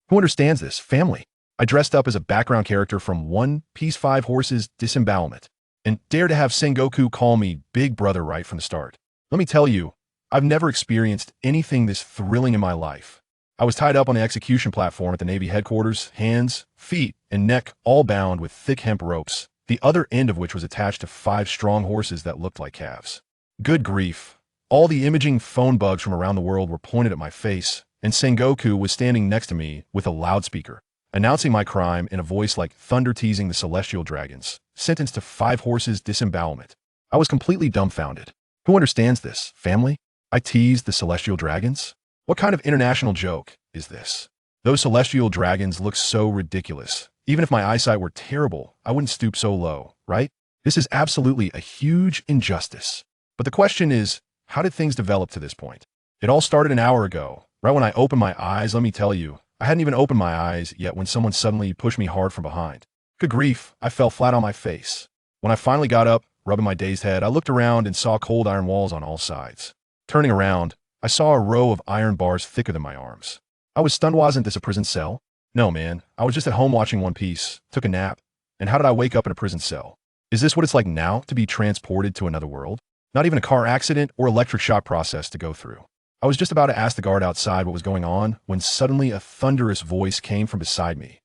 Who understands this? Family. I dressed up as a background character from One Piece 5 Horses Disembowelment, and dare to have Sengoku call me Big Brother right from the start. Let me tell you, I've never experienced anything this thrilling in my life. I was tied up on the execution platform at the Navy headquarters, hands, feet, and neck all bound with thick hemp ropes, the other end of which was attached to 5 strong horses that looked like calves. Good grief. All the imaging phone bugs from around the world were pointed at my face, and Sengoku was standing next to me with a loudspeaker, announcing my crime in a voice like thunder teasing the celestial dragons, sentenced to 5 horses disembowelment. I was completely dumbfounded. Who understands this? Family? I teased the celestial dragons? What kind of international joke is this? Those celestial dragons look so ridiculous. Even if my eyesight were terrible, I wouldn't stoop so low, right? This is absolutely a huge injustice. But the question is, how did things develop to this point? It all started an hour ago. Right when I opened my eyes, let me tell you, I hadn't even opened my eyes yet when someone suddenly pushed me hard from behind. Good grief, I fell flat on my face. When I finally got up, rubbing my dazed head, I looked around and saw cold iron walls on all sides. Turning around, I saw a row of iron bars thicker than my arms. I was stunned. Wasn't this a prison cell? No, man. I was just at home watching One Piece, took a nap, and how did I wake up in a prison cell? Is this what it's like now to be transported to another world? Not even a car accident or electric shock process to go through. I was just about to ask the guard outside what was going on when suddenly a thunderous voice came from beside me.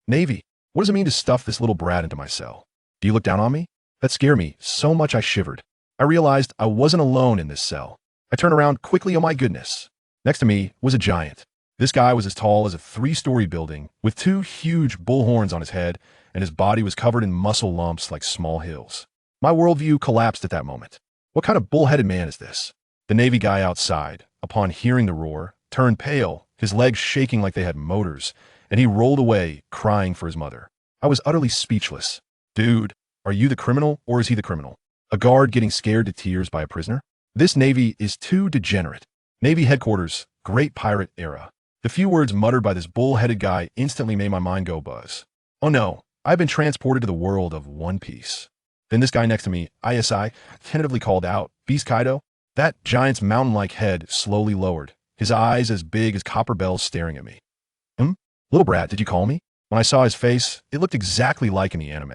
Navy, what does it mean to stuff this little brat into my cell? Do you look down on me? That scared me so much I shivered. I realized I wasn't alone in this cell. I turned around quickly. Oh my goodness. Next to me was a giant. This guy was as tall as a 3-story building with 2 huge bull horns on his head, and his body was covered in muscle lumps like small hills. My worldview collapsed at that moment. What kind of bull-headed man is this? The Navy guy outside, upon hearing the roar, turned pale, his legs shaking like they had motors, and he rolled away, crying for his mother. I was utterly speechless. Dude, are you the criminal or is he the criminal? A guard getting scared to tears by a prisoner? This Navy is too degenerate. Navy headquarters, Great Pirate Era. The few words muttered by this bull-headed guy instantly made my mind go buzz. Oh no, I've been transported to the world of One Piece. Then this guy next to me, ISI, tentatively called out, Beast Kaido? That giant's mountain-like head slowly lowered, his eyes as big as copper bells staring at me. Little brat, did you call me? When I saw his face, it looked exactly like in the anime.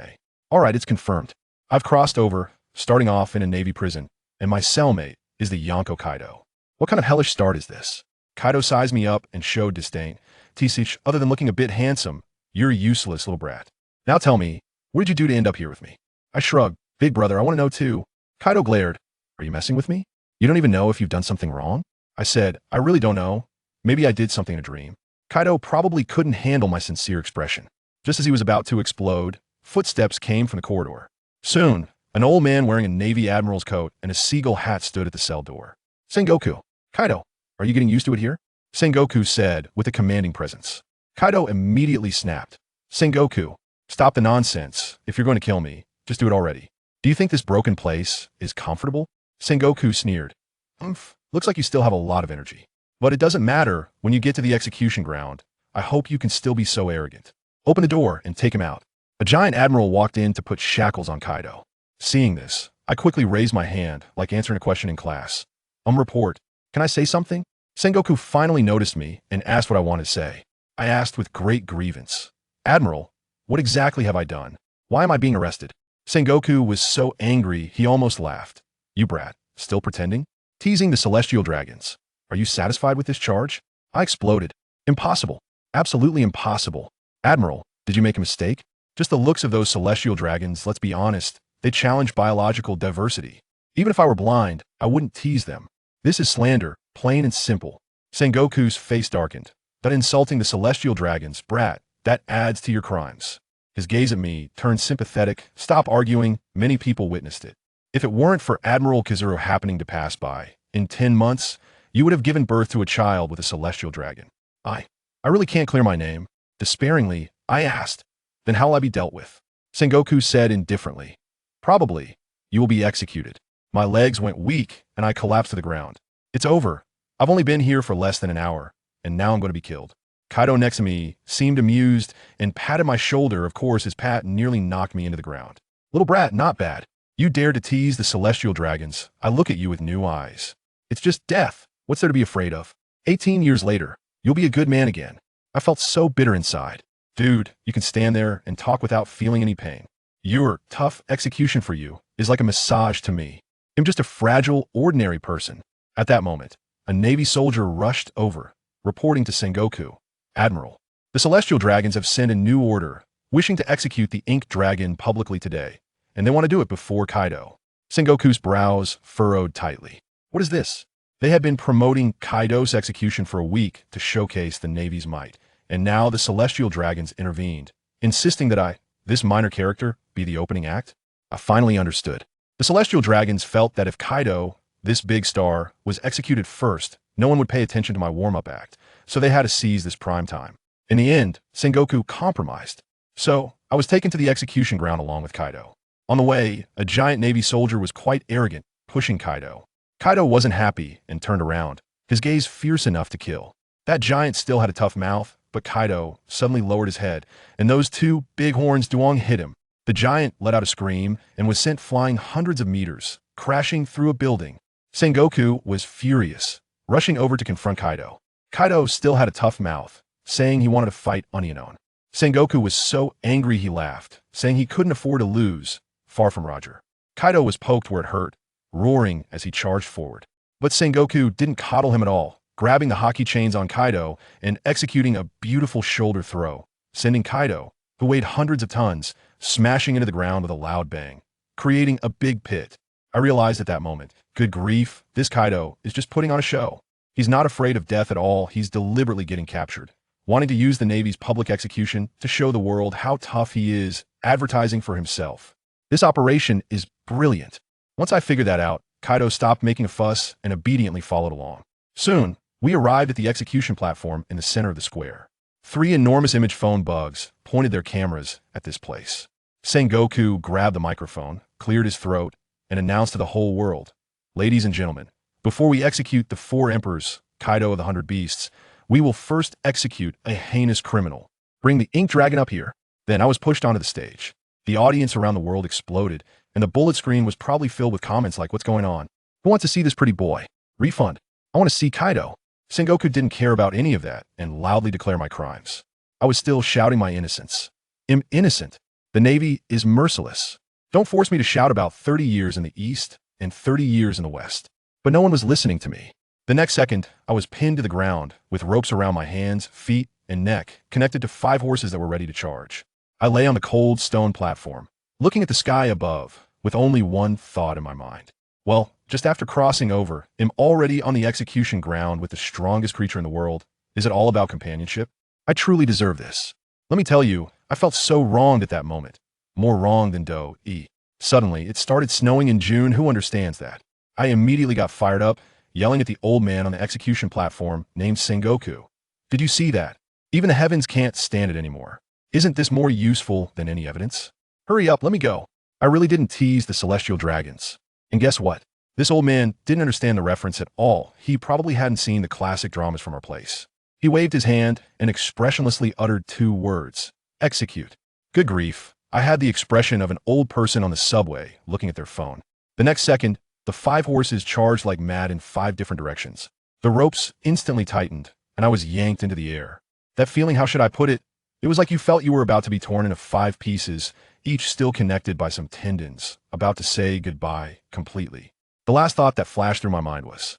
All right, it's confirmed. I've crossed over, starting off in a Navy prison, and my cellmate is the Yonko Kaido. What kind of hellish start is this? Kaido sized me up and showed disdain. Tisich, other than looking a bit handsome, you're useless, little brat. Now tell me, what did you do to end up here with me? I shrugged. Big brother, I want to know too. Kaido glared. Are you messing with me? You don't even know if you've done something wrong? I said, I really don't know. Maybe I did something in a dream. Kaido probably couldn't handle my sincere expression. Just as he was about to explode, footsteps came from the corridor. Soon, an old man wearing a Navy admiral's coat and a seagull hat stood at the cell door. Sengoku. Kaido, are you getting used to it here? Sengoku said with a commanding presence. Kaido immediately snapped. Sengoku, stop the nonsense. If you're going to kill me, just do it already. Do you think this broken place is comfortable? Sengoku sneered. Looks like you still have a lot of energy. But it doesn't matter when you get to the execution ground. I hope you can still be so arrogant. Open the door and take him out. A giant admiral walked in to put shackles on Kaido. Seeing this, I quickly raised my hand, like answering a question in class. Report. Can I say something? Sengoku finally noticed me and asked what I wanted to say. I asked with great grievance. Admiral, what exactly have I done? Why am I being arrested? Sengoku was so angry he almost laughed. You brat, still pretending? Teasing the celestial dragons. Are you satisfied with this charge? I exploded. Impossible. Absolutely impossible. Admiral, did you make a mistake? Just the looks of those celestial dragons, let's be honest, they challenge biological diversity. Even if I were blind, I wouldn't tease them. This is slander, plain and simple. Sengoku's face darkened. That insulting the celestial dragons, brat, that adds to your crimes. His gaze at me turned sympathetic. Stop arguing, many people witnessed it. If it weren't for Admiral Kizuro happening to pass by, in 10 months, you would have given birth to a child with a celestial dragon. I really can't clear my name. Despairingly, I asked, then how will I be dealt with? Sengoku said indifferently, probably, you will be executed. My legs went weak and I collapsed to the ground. It's over. I've only been here for less than an hour, and now I'm going to be killed. Kaido next to me seemed amused and patted my shoulder. Of course, his pat nearly knocked me into the ground. Little brat, not bad. You dare to tease the celestial dragons. I look at you with new eyes. It's just death. What's there to be afraid of? 18 years later, you'll be a good man again. I felt so bitter inside. Dude, you can stand there and talk without feeling any pain. Your tough execution for you is like a massage to me. I'm just a fragile, ordinary person. At that moment, a Navy soldier rushed over, reporting to Sengoku, Admiral, the Celestial Dragons have sent a new order, wishing to execute the Ink Dragon publicly today, and they want to do it before Kaido. Sengoku's brows furrowed tightly. What is this? They had been promoting Kaido's execution for a week to showcase the Navy's might, and now the Celestial Dragons intervened, insisting that this minor character, be the opening act? I finally understood. The Celestial Dragons felt that if Kaido, this big star, was executed first, no one would pay attention to my warm-up act, so they had to seize this prime time. In the end, Sengoku compromised. So, I was taken to the execution ground along with Kaido. On the way, a giant Navy soldier was quite arrogant, pushing Kaido. Kaido wasn't happy and turned around, his gaze fierce enough to kill. That giant still had a tough mouth, but Kaido suddenly lowered his head, and those two big horns Duong hit him. The giant let out a scream and was sent flying hundreds of meters, crashing through a building. Sengoku was furious, rushing over to confront Kaido. Kaido still had a tough mouth, saying he wanted to fight Onionon. Sengoku was so angry he laughed, saying he couldn't afford to lose, far from Roger. Kaido was poked where it hurt, roaring as he charged forward. But Sengoku didn't coddle him at all, grabbing the hockey chains on Kaido and executing a beautiful shoulder throw, sending Kaido, who weighed hundreds of tons, smashing into the ground with a loud bang, creating a big pit. I realized at that moment, good grief, this Kaido is just putting on a show. He's not afraid of death at all, he's deliberately getting captured, wanting to use the Navy's public execution to show the world how tough he is, advertising for himself. This operation is brilliant. Once I figured that out, Kaido stopped making a fuss and obediently followed along. Soon, we arrived at the execution platform in the center of the square. 3 enormous image phone bugs pointed their cameras at this place. Sengoku grabbed the microphone, cleared his throat, and announced to the whole world, "Ladies and gentlemen, before we execute the 4 emperors, Kaido of the 100 Beasts, we will first execute a heinous criminal. Bring the Ink Dragon up here." Then I was pushed onto the stage. The audience around the world exploded, and the bullet screen was probably filled with comments like, "What's going on? Who wants to see this pretty boy? Refund. I want to see Kaido." Sengoku didn't care about any of that and loudly declare my crimes. I was still shouting my innocence. I'm innocent. The Navy is merciless. Don't force me to shout about 30 years in the East and 30 years in the West. But no one was listening to me. The next second, I was pinned to the ground with ropes around my hands, feet, and neck, connected to 5 horses that were ready to charge. I lay on the cold stone platform, looking at the sky above, with only one thought in my mind. Well, just after crossing over, I'm already on the execution ground with the strongest creature in the world. Is it all about companionship? I truly deserve this. Let me tell you, I felt so wronged at that moment. More wrong than Do-e. Suddenly, it started snowing in June. Who understands that? I immediately got fired up, yelling at the old man on the execution platform named Sengoku. "Did you see that? Even the heavens can't stand it anymore. Isn't this more useful than any evidence? Hurry up, let me go." I really didn't tease the Celestial Dragons. And guess what? This old man didn't understand the reference at all. He probably hadn't seen the classic dramas from our place. He waved his hand and expressionlessly uttered 2 words. Execute. Good grief. I had the expression of an old person on the subway looking at their phone. The next second, the 5 horses charged like mad in 5 different directions. The ropes instantly tightened, and I was yanked into the air. That feeling, how should I put it? It was like you felt you were about to be torn into 5 pieces, each still connected by some tendons, about to say goodbye completely. The last thought that flashed through my mind was,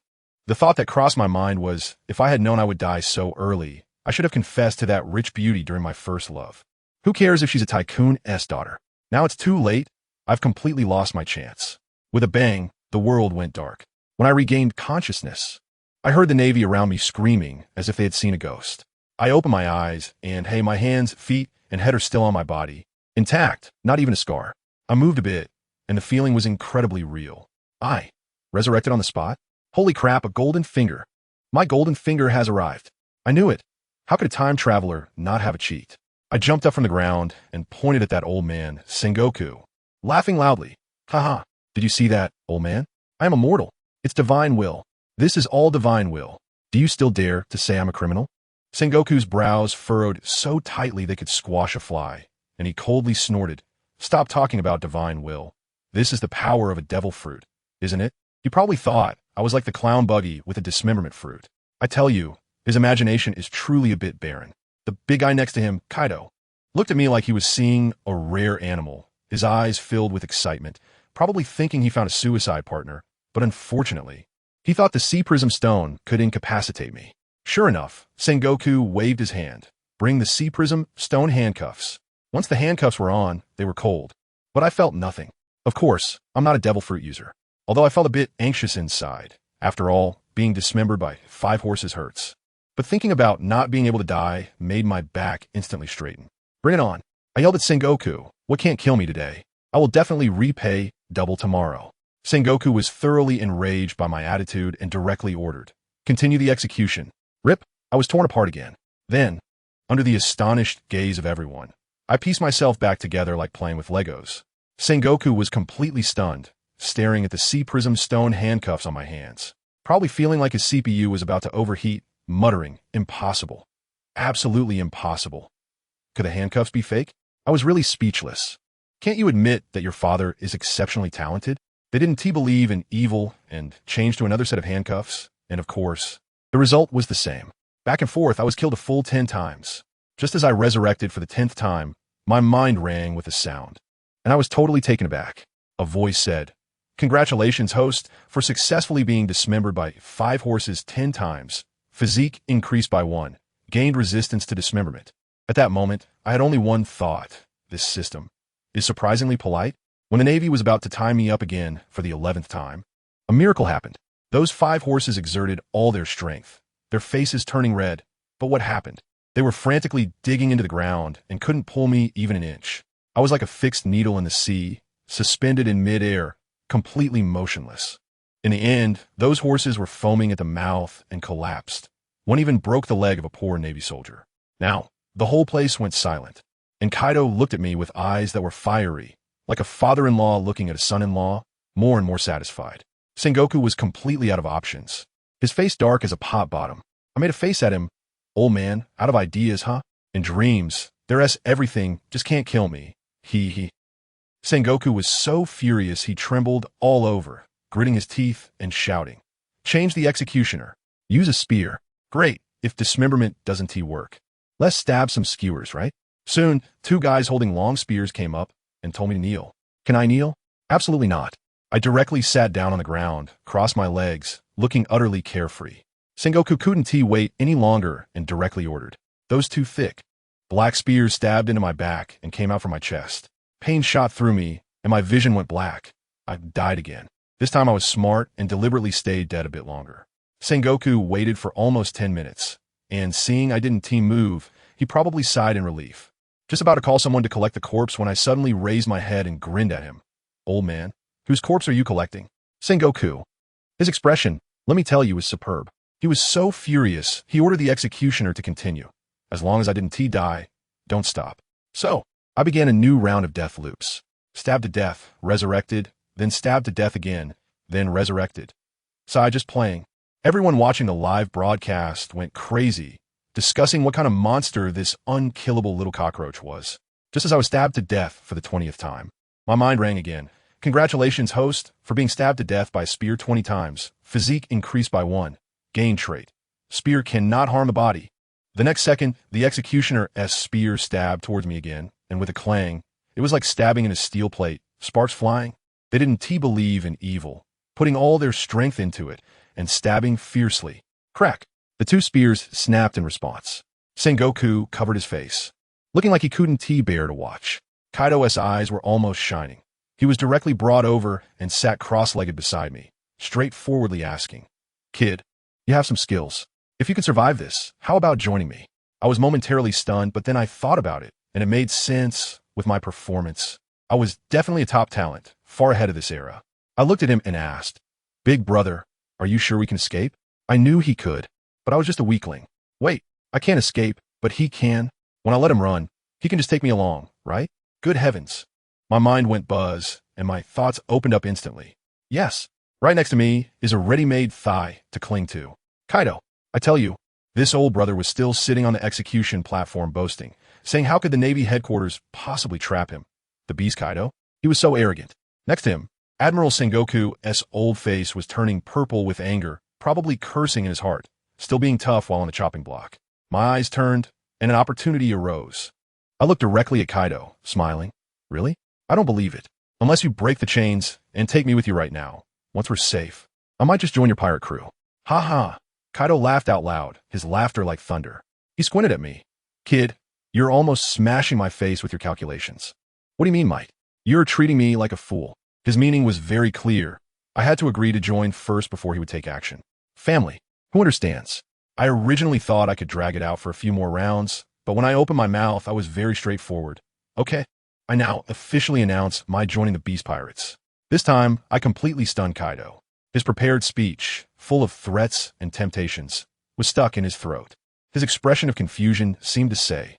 if I had known I would die so early, I should have confessed to that rich beauty during my first love. Who cares if she's a tycoon's daughter? Now it's too late. I've completely lost my chance. With a bang, the world went dark. When I regained consciousness, I heard the Navy around me screaming as if they had seen a ghost. I opened my eyes, and hey, my hands, feet, and head are still on my body. Intact, not even a scar. I moved a bit, and the feeling was incredibly real. I, resurrected on the spot? Holy crap, a golden finger. My golden finger has arrived. I knew it. How could a time traveler not have a cheat? I jumped up from the ground and pointed at that old man, Sengoku, laughing loudly. Haha, did you see that, old man? I am immortal. It's divine will. This is all divine will. Do you still dare to say I'm a criminal? Sengoku's brows furrowed so tightly they could squash a fly, and he coldly snorted. Stop talking about divine will. This is the power of a devil fruit, isn't it? You probably thought I was like the clown buggy with a dismemberment fruit. I tell you, his imagination is truly a bit barren. The big guy next to him, Kaido, looked at me like he was seeing a rare animal, his eyes filled with excitement, probably thinking he found a suicide partner, but unfortunately, he thought the Sea Prism Stone could incapacitate me. Sure enough, Sengoku waved his hand. Bring the Sea Prism Stone handcuffs. Once the handcuffs were on, they were cold. But I felt nothing. Of course, I'm not a devil fruit user. Although I felt a bit anxious inside. After all, being dismembered by 5 horses hurts. But thinking about not being able to die made my back instantly straighten. Bring it on. I yelled at Sengoku. What can't kill me today? I will definitely repay double tomorrow. Sengoku was thoroughly enraged by my attitude and directly ordered, continue the execution. Rip, I was torn apart again. Then, under the astonished gaze of everyone, I pieced myself back together like playing with Legos. Sengoku was completely stunned, staring at the Sea Prism Stone handcuffs on my hands, probably feeling like his CPU was about to overheat, muttering, impossible. Absolutely impossible. Could the handcuffs be fake? I was really speechless. Can't you admit that your father is exceptionally talented? Didn't he believe in evil and change to another set of handcuffs? And of course, the result was the same. Back and forth, I was killed a full 10 times. Just as I resurrected for the 10th time, my mind rang with a sound. And I was totally taken aback. A voice said, "Congratulations, host, for successfully being dismembered by 5 horses 10 times. Physique increased by 1. Gained resistance to dismemberment." At that moment, I had only one thought. This system is surprisingly polite. When the Navy was about to tie me up again for the 11th time, a miracle happened. Those 5 horses exerted all their strength, their faces turning red. But what happened? They were frantically digging into the ground and couldn't pull me even an inch. I was like a fixed needle in the sea, suspended in midair, completely motionless. In the end, those horses were foaming at the mouth and collapsed. One even broke the leg of a poor Navy soldier. Now, the whole place went silent, and Kaido looked at me with eyes that were fiery, like a father-in-law looking at a son-in-law, more and more satisfied. Sengoku was completely out of options, his face dark as a pot bottom. I made a face at him. "Old man, out of ideas, huh? In dreams, there's everything, just can't kill me. He. Sengoku was so furious he trembled all over, gritting his teeth and shouting. "Change the executioner. Use a spear. Great, if dismemberment doesn't work. Let's stab some skewers, right?" Soon, 2 guys holding long spears came up and told me to kneel. Can I kneel? Absolutely not. I directly sat down on the ground, crossed my legs, looking utterly carefree. Sengoku couldn't wait any longer and directly ordered. Those 2 thick, black spears stabbed into my back and came out from my chest. Pain shot through me, and my vision went black. I died again. This time I was smart and deliberately stayed dead a bit longer. Sengoku waited for almost 10 minutes, and seeing I didn't move, he probably sighed in relief. Just about to call someone to collect the corpse when I suddenly raised my head and grinned at him. "Old man, whose corpse are you collecting?" "Sengoku." His expression, let me tell you, was superb. He was so furious, he ordered the executioner to continue. As long as I didn't die, don't stop. So, I began a new round of death loops. Stabbed to death, resurrected, then stabbed to death again, then resurrected. Sai just playing. Everyone watching the live broadcast went crazy, discussing what kind of monster this unkillable little cockroach was. Just as I was stabbed to death for the 20th time, my mind rang again. "Congratulations, host, for being stabbed to death by a spear 20 times. Physique increased by 1. Gain trait. Spear cannot harm the body." The next second, the executioner's spear stabbed towards me again, and with a clang, it was like stabbing in a steel plate, sparks flying. They didn't believe in evil, putting all their strength into it, and stabbing fiercely. Crack! The 2 spears snapped in response. Sengoku covered his face, looking like he couldn't bear to watch. Kaido's eyes were almost shining. He was directly brought over and sat cross-legged beside me, straightforwardly asking, "Kid, you have some skills. If you can survive this, how about joining me?" I was momentarily stunned, but then I thought about it, and it made sense with my performance. I was definitely a top talent, far ahead of this era. I looked at him and asked, "Big brother, are you sure we can escape?" I knew he could, but I was just a weakling. "Wait, I can't escape, but he can. When I let him run, he can just take me along, right?" Good heavens. My mind went buzz, and my thoughts opened up instantly. Yes, right next to me is a ready-made thigh to cling to. Kaido, I tell you, this old brother was still sitting on the execution platform boasting, saying how could the Navy headquarters possibly trap him? The beast Kaido? He was so arrogant. Next to him, Admiral Sengoku's old face was turning purple with anger, probably cursing in his heart, still being tough while on the chopping block. My eyes turned, and an opportunity arose. I looked directly at Kaido, smiling. Really? I don't believe it. Unless you break the chains and take me with you right now. Once we're safe, I might just join your pirate crew. Ha ha. Kaido laughed out loud, his laughter like thunder. He squinted at me. Kid, you're almost smashing my face with your calculations. What do you mean, Mike? You're treating me like a fool. His meaning was very clear. I had to agree to join first before he would take action. Family. Who understands? I originally thought I could drag it out for a few more rounds, but when I opened my mouth, I was very straightforward. Okay. I now officially announce my joining the Beast Pirates. This time, I completely stunned Kaido. His prepared speech, full of threats and temptations, was stuck in his throat. His expression of confusion seemed to say,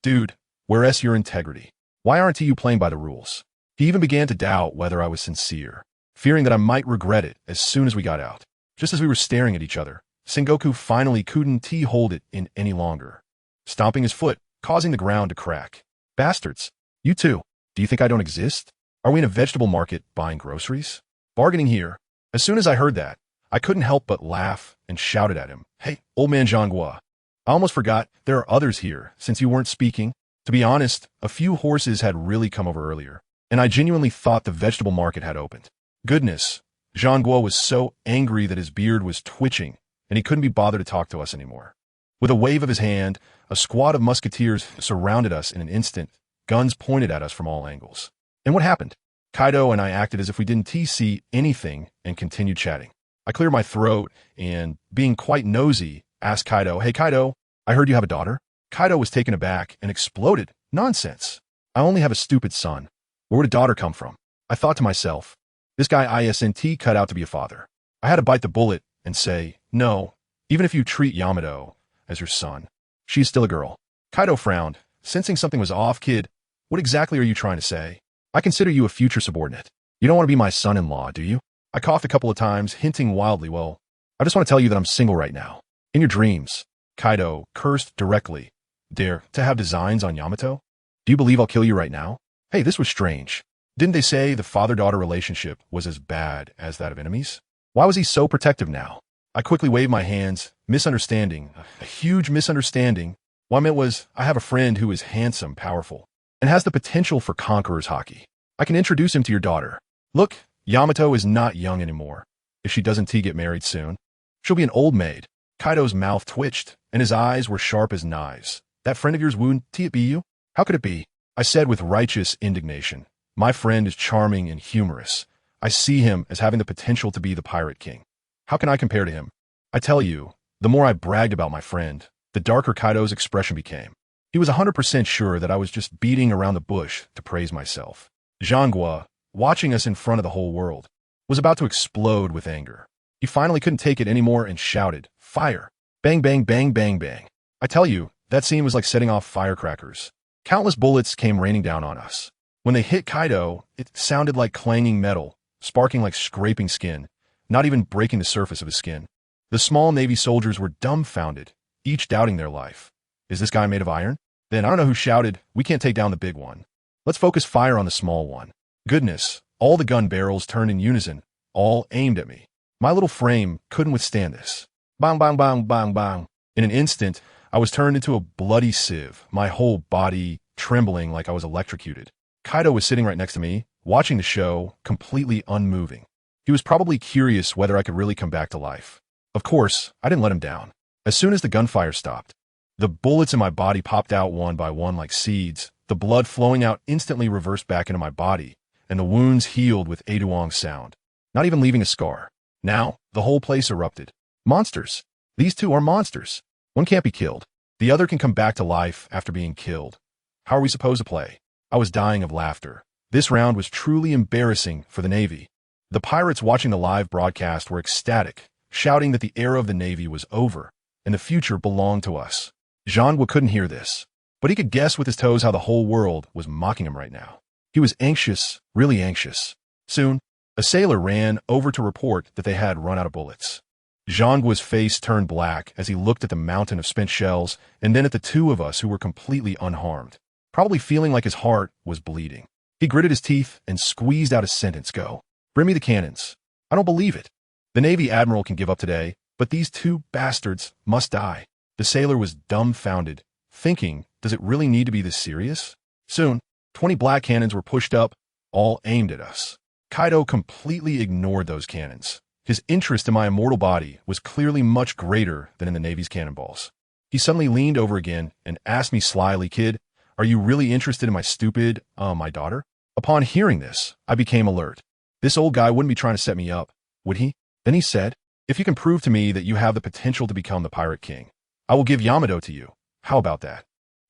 Dude, where's your integrity? Why aren't you playing by the rules? He even began to doubt whether I was sincere, fearing that I might regret it as soon as we got out. Just as we were staring at each other, Sengoku finally couldn't hold it in any longer, stomping his foot, causing the ground to crack. Bastards. You too. Do you think I don't exist? Are we in a vegetable market buying groceries? Bargaining here. As soon as I heard that, I couldn't help but laugh and shouted at him. Hey, old man Zhanghua. I almost forgot there are others here since you weren't speaking. To be honest, a few horses had really come over earlier, and I genuinely thought the vegetable market had opened. Goodness, Zhanghua was so angry that his beard was twitching, and he couldn't be bothered to talk to us anymore. With a wave of his hand, a squad of musketeers surrounded us in an instant, guns pointed at us from all angles. And what happened? Kaido and I acted as if we didn't see anything and continued chatting. I cleared my throat and, being quite nosy, asked Kaido, Hey Kaido, I heard you have a daughter? Kaido was taken aback and exploded. Nonsense. I only have a stupid son. Where would a daughter come from? I thought to myself, this guy isn't cut out to be a father. I had to bite the bullet and say, no, even if you treat Yamato as your son, she's still a girl. Kaido frowned, sensing something was off. Kid, what exactly are you trying to say? I consider you a future subordinate. You don't want to be my son-in-law, do you? I coughed a couple of times, hinting wildly, well, I just want to tell you that I'm single right now. In your dreams, Kaido cursed directly. Dare to have designs on Yamato? Do you believe I'll kill you right now? Hey, this was strange. Didn't they say the father-daughter relationship was as bad as that of enemies? Why was he so protective now? I quickly waved my hands, misunderstanding, a huge misunderstanding. What I meant was, I have a friend who is handsome, powerful, and has the potential for conqueror's hockey. I can introduce him to your daughter. Look, Yamato is not young anymore. If she doesn't get married soon, she'll be an old maid. Kaido's mouth twitched, and his eyes were sharp as knives. That friend of yours wouldn't it be you? How could it be? I said with righteous indignation. My friend is charming and humorous. I see him as having the potential to be the pirate king. How can I compare to him? I tell you, the more I bragged about my friend, the darker Kaido's expression became. He was 100% sure that I was just beating around the bush to praise myself. Zhanghua, watching us in front of the whole world, was about to explode with anger. He finally couldn't take it anymore and shouted, Fire! Bang, bang, bang, bang, bang. I tell you, that scene was like setting off firecrackers. Countless bullets came raining down on us. When they hit Kaido, it sounded like clanging metal, sparking like scraping skin, not even breaking the surface of his skin. The small Navy soldiers were dumbfounded, each doubting their life. Is this guy made of iron? Then I don't know who shouted, we can't take down the big one. Let's focus fire on the small one. Goodness, all the gun barrels turned in unison, all aimed at me. My little frame couldn't withstand this. Bang, bang, bang, bang, bang. In an instant, I was turned into a bloody sieve, my whole body trembling like I was electrocuted. Kaido was sitting right next to me, watching the show, completely unmoving. He was probably curious whether I could really come back to life. Of course, I didn't let him down. As soon as the gunfire stopped, the bullets in my body popped out one by one like seeds. The blood flowing out instantly reversed back into my body, and the wounds healed with a duong sound, not even leaving a scar. Now, the whole place erupted. Monsters. These two are monsters. One can't be killed. The other can come back to life after being killed. How are we supposed to play? I was dying of laughter. This round was truly embarrassing for the Navy. The pirates watching the live broadcast were ecstatic, shouting that the era of the Navy was over, and the future belonged to us. Zhanghua couldn't hear this, but he could guess with his toes how the whole world was mocking him right now. He was anxious, really anxious. Soon, a sailor ran over to report that they had run out of bullets. Zhanghua's face turned black as he looked at the mountain of spent shells and then at the two of us who were completely unharmed, probably feeling like his heart was bleeding. He gritted his teeth and squeezed out a sentence. Go. Bring me the cannons. I don't believe it. The Navy admiral can give up today, but these two bastards must die. The sailor was dumbfounded, thinking, does it really need to be this serious? Soon, 20 black cannons were pushed up, all aimed at us. Kaido completely ignored those cannons. His interest in my immortal body was clearly much greater than in the Navy's cannonballs. He suddenly leaned over again and asked me slyly, "Kid, are you really interested in my daughter?" Upon hearing this, I became alert. This old guy wouldn't be trying to set me up, would he? Then he said, "If you can prove to me that you have the potential to become the Pirate King, I will give Yamato to you. How about that?"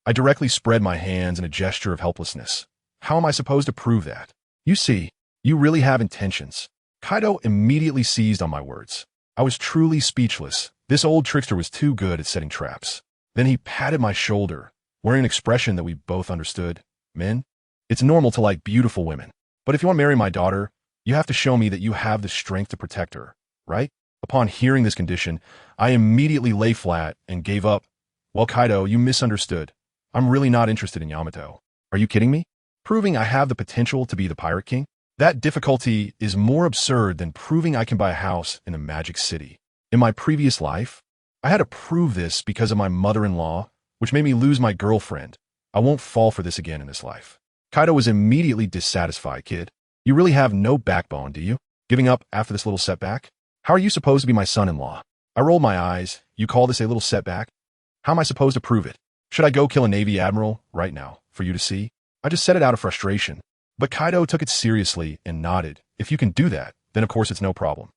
I directly spread my hands in a gesture of helplessness. How am I supposed to prove that? You see, you really have intentions. Kaido immediately seized on my words. I was truly speechless. This old trickster was too good at setting traps. Then he patted my shoulder, wearing an expression that we both understood. "Men, it's normal to like beautiful women. But if you want to marry my daughter, you have to show me that you have the strength to protect her, right?" Upon hearing this condition, I immediately lay flat and gave up. "Well, Kaido, you misunderstood. I'm really not interested in Yamato. Are you kidding me? Proving I have the potential to be the Pirate King? That difficulty is more absurd than proving I can buy a house in a magic city. In my previous life, I had to prove this because of my mother-in-law, which made me lose my girlfriend. I won't fall for this again in this life." Kaido was immediately dissatisfied. "Kid, you really have no backbone, do you? Giving up after this little setback? How are you supposed to be my son-in-law?" I rolled my eyes. "You call this a little setback? How am I supposed to prove it? Should I go kill a Navy admiral right now for you to see?" I just said it out of frustration. But Kaido took it seriously and nodded. "If you can do that, then of course it's no problem."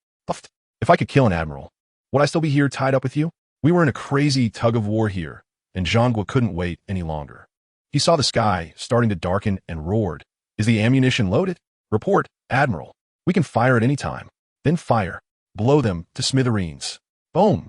If I could kill an admiral, would I still be here tied up with you? We were in a crazy tug-of-war here, and Zhangguo couldn't wait any longer. He saw the sky starting to darken and roared. "Is the ammunition loaded? Report, Admiral. We can fire at any time." Then fire. Blow them to smithereens. Boom!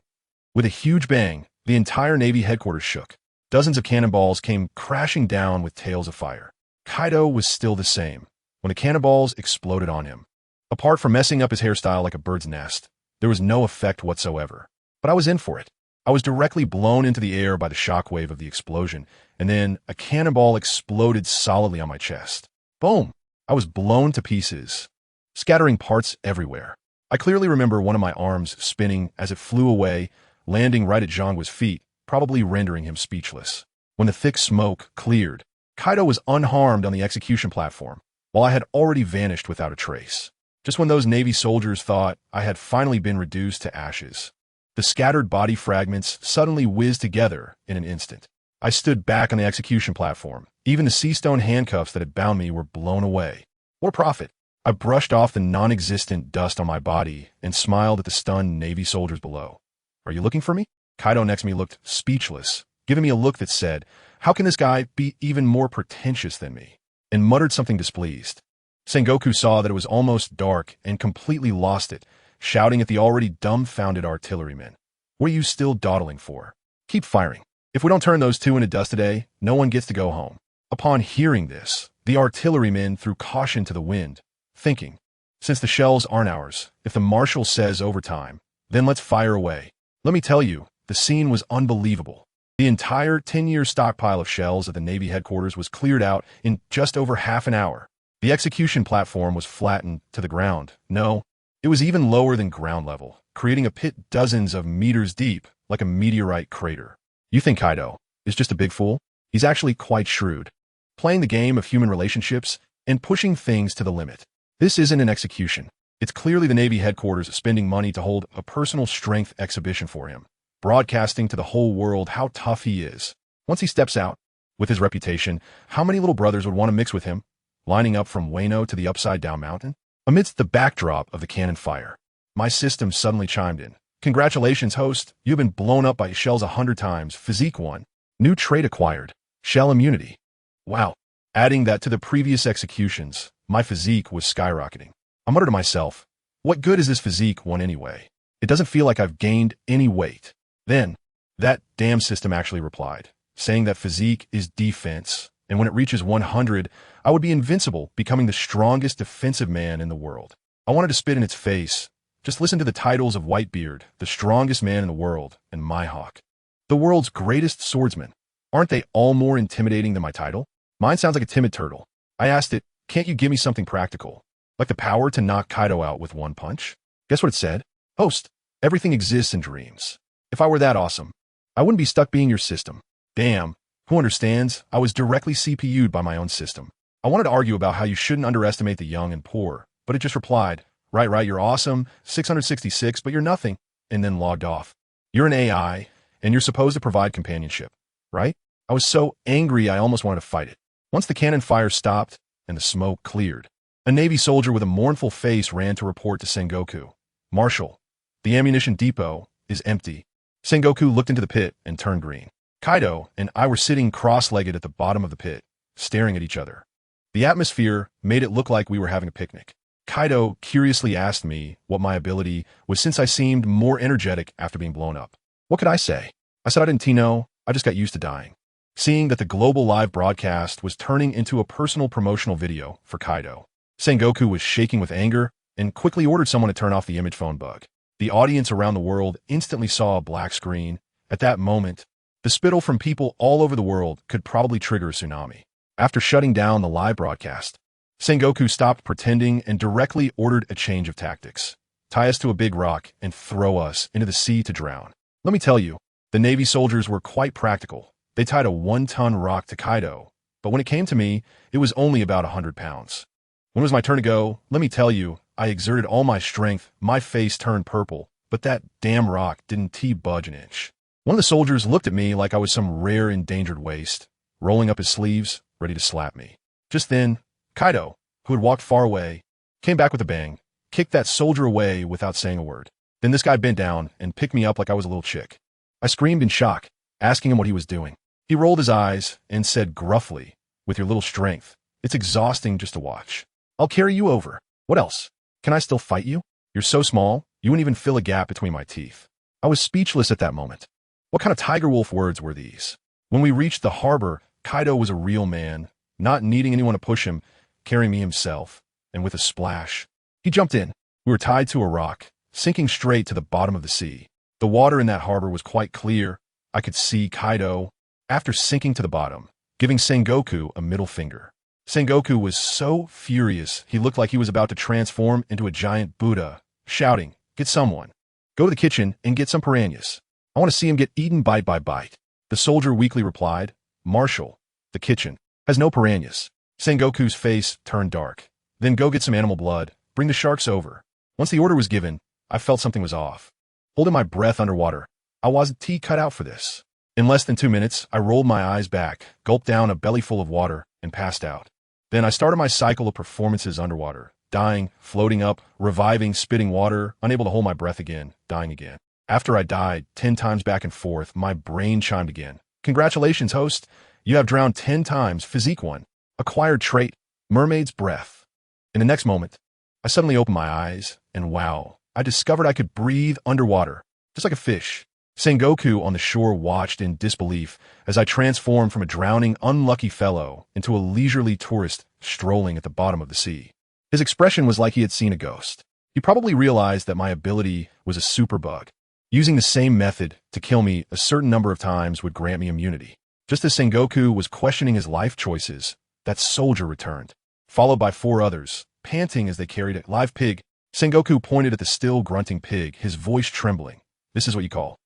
With a huge bang, the entire Navy headquarters shook. Dozens of cannonballs came crashing down with tails of fire. Kaido was still the same when the cannonballs exploded on him. Apart from messing up his hairstyle like a bird's nest, there was no effect whatsoever. But I was in for it. I was directly blown into the air by the shockwave of the explosion, and then a cannonball exploded solidly on my chest. Boom! I was blown to pieces, scattering parts everywhere. I clearly remember one of my arms spinning as it flew away, landing right at Zhangguo's feet, probably rendering him speechless. When the thick smoke cleared, Kaido was unharmed on the execution platform, while I had already vanished without a trace. Just when those Navy soldiers thought I had finally been reduced to ashes, the scattered body fragments suddenly whizzed together in an instant. I stood back on the execution platform. Even the sea-stone handcuffs that had bound me were blown away. What a profit! I brushed off the non-existent dust on my body and smiled at the stunned Navy soldiers below. "Are you looking for me?" Kaido next to me looked speechless, giving me a look that said, "How can this guy be even more pretentious than me?" and muttered something displeased. Sengoku saw that it was almost dark and completely lost it, shouting at the already dumbfounded artillerymen. "What are you still dawdling for? Keep firing. If we don't turn those two into dust today, no one gets to go home." Upon hearing this, the artillerymen threw caution to the wind, thinking, since the shells aren't ours, if the marshal says overtime, then let's fire away. Let me tell you, the scene was unbelievable. The entire 10-year stockpile of shells at the Navy headquarters was cleared out in just over half an hour. The execution platform was flattened to the ground. No, it was even lower than ground level, creating a pit dozens of meters deep, like a meteorite crater. You think Kaido is just a big fool? He's actually quite shrewd, playing the game of human relationships and pushing things to the limit. This isn't an execution. It's clearly the Navy headquarters spending money to hold a personal strength exhibition for him, broadcasting to the whole world how tough he is. Once he steps out, with his reputation, how many little brothers would want to mix with him, lining up from Wano to the upside-down mountain? Amidst the backdrop of the cannon fire, my system suddenly chimed in. "Congratulations, host. You've been blown up by shells 100 times. Physique 1. New trait acquired. Shell immunity." Wow. Adding that to the previous executions, my physique was skyrocketing. I muttered to myself, what good is this physique 1 anyway? It doesn't feel like I've gained any weight. Then, that damn system actually replied, saying that physique is defense, and when it reaches 100, I would be invincible, becoming the strongest defensive man in the world. I wanted to spit in its face. Just listen to the titles of Whitebeard, the strongest man in the world, and Mihawk, the world's greatest swordsman. Aren't they all more intimidating than my title? Mine sounds like a timid turtle. I asked it, "Can't you give me something practical, like the power to knock Kaido out with 1 punch?" Guess what it said? "Host, everything exists in dreams. If I were that awesome, I wouldn't be stuck being your system." Damn, Who understands? I was directly CPU'd by my own system. I wanted to argue about how you shouldn't underestimate the young and poor, but it just replied, right, you're awesome, 666, but you're nothing, and then logged off. You're an AI, and you're supposed to provide companionship, right? I was so angry I almost wanted to fight it. Once the cannon fire stopped and the smoke cleared, a Navy soldier with a mournful face ran to report to Sengoku. Marshal, the ammunition depot is empty. Sengoku looked into the pit and turned green. Kaido and I were sitting cross-legged at the bottom of the pit, staring at each other. The atmosphere made it look like we were having a picnic. Kaido curiously asked me what my ability was since I seemed more energetic after being blown up. What could I say? I said I didn't know, I just got used to dying. Seeing that the global live broadcast was turning into a personal promotional video for Kaido, Sengoku was shaking with anger and quickly ordered someone to turn off the image phone bug. The audience around the world instantly saw a black screen. At that moment, the spittle from people all over the world could probably trigger a tsunami. After shutting down the live broadcast, Sengoku stopped pretending and directly ordered a change of tactics. Tie us to a big rock and throw us into the sea to drown. Let me tell you, the Navy soldiers were quite practical. They tied a 1-ton rock to Kaido, but when it came to me, it was only about 100 pounds. When it was my turn to go, let me tell you, I exerted all my strength, my face turned purple, but that damn rock didn't budge an inch. One of the soldiers looked at me like I was some rare endangered waste, rolling up his sleeves, ready to slap me. Just then, Kaido, who had walked far away, came back with a bang, kicked that soldier away without saying a word. Then this guy bent down and picked me up like I was a little chick. I screamed in shock, asking him what he was doing. He rolled his eyes and said gruffly, with your little strength, it's exhausting just to watch. I'll carry you over. What else? Can I still fight you? You're so small, you wouldn't even fill a gap between my teeth. I was speechless at that moment. What kind of tiger wolf words were these? When we reached the harbor, Kaido was a real man, not needing anyone to push him, carrying me himself, and with a splash, he jumped in. We were tied to a rock, sinking straight to the bottom of the sea. The water in that harbor was quite clear. I could see Kaido, after sinking to the bottom, giving Sengoku a middle finger. Sengoku was so furious he looked like he was about to transform into a giant Buddha, shouting, get someone. Go to the kitchen and get some piranhas. I want to see him get eaten bite by bite. The soldier weakly replied, Marshal, the kitchen has no piranhas. Sengoku's face turned dark. Then go get some animal blood, bring the sharks over. Once the order was given, I felt something was off. Holding my breath underwater, I wasn't cut out for this. In less than 2 minutes, I rolled my eyes back, gulped down a belly full of water, and passed out. Then I started my cycle of performances underwater, dying, floating up, reviving, spitting water, unable to hold my breath again, dying again. After I died 10 times back and forth, my brain chimed again. Congratulations, host. You have drowned 10 times, physique 1. Acquired trait, mermaid's breath. In the next moment, I suddenly opened my eyes, and wow, I discovered I could breathe underwater, just like a fish. Sengoku on the shore watched in disbelief as I transformed from a drowning, unlucky fellow into a leisurely tourist strolling at the bottom of the sea. His expression was like he had seen a ghost. He probably realized that my ability was a superbug. Using the same method to kill me a certain number of times would grant me immunity. Just as Sengoku was questioning his life choices, that soldier returned, followed by 4 others, panting as they carried a live pig. Sengoku pointed at the still grunting pig, his voice trembling. This is what you call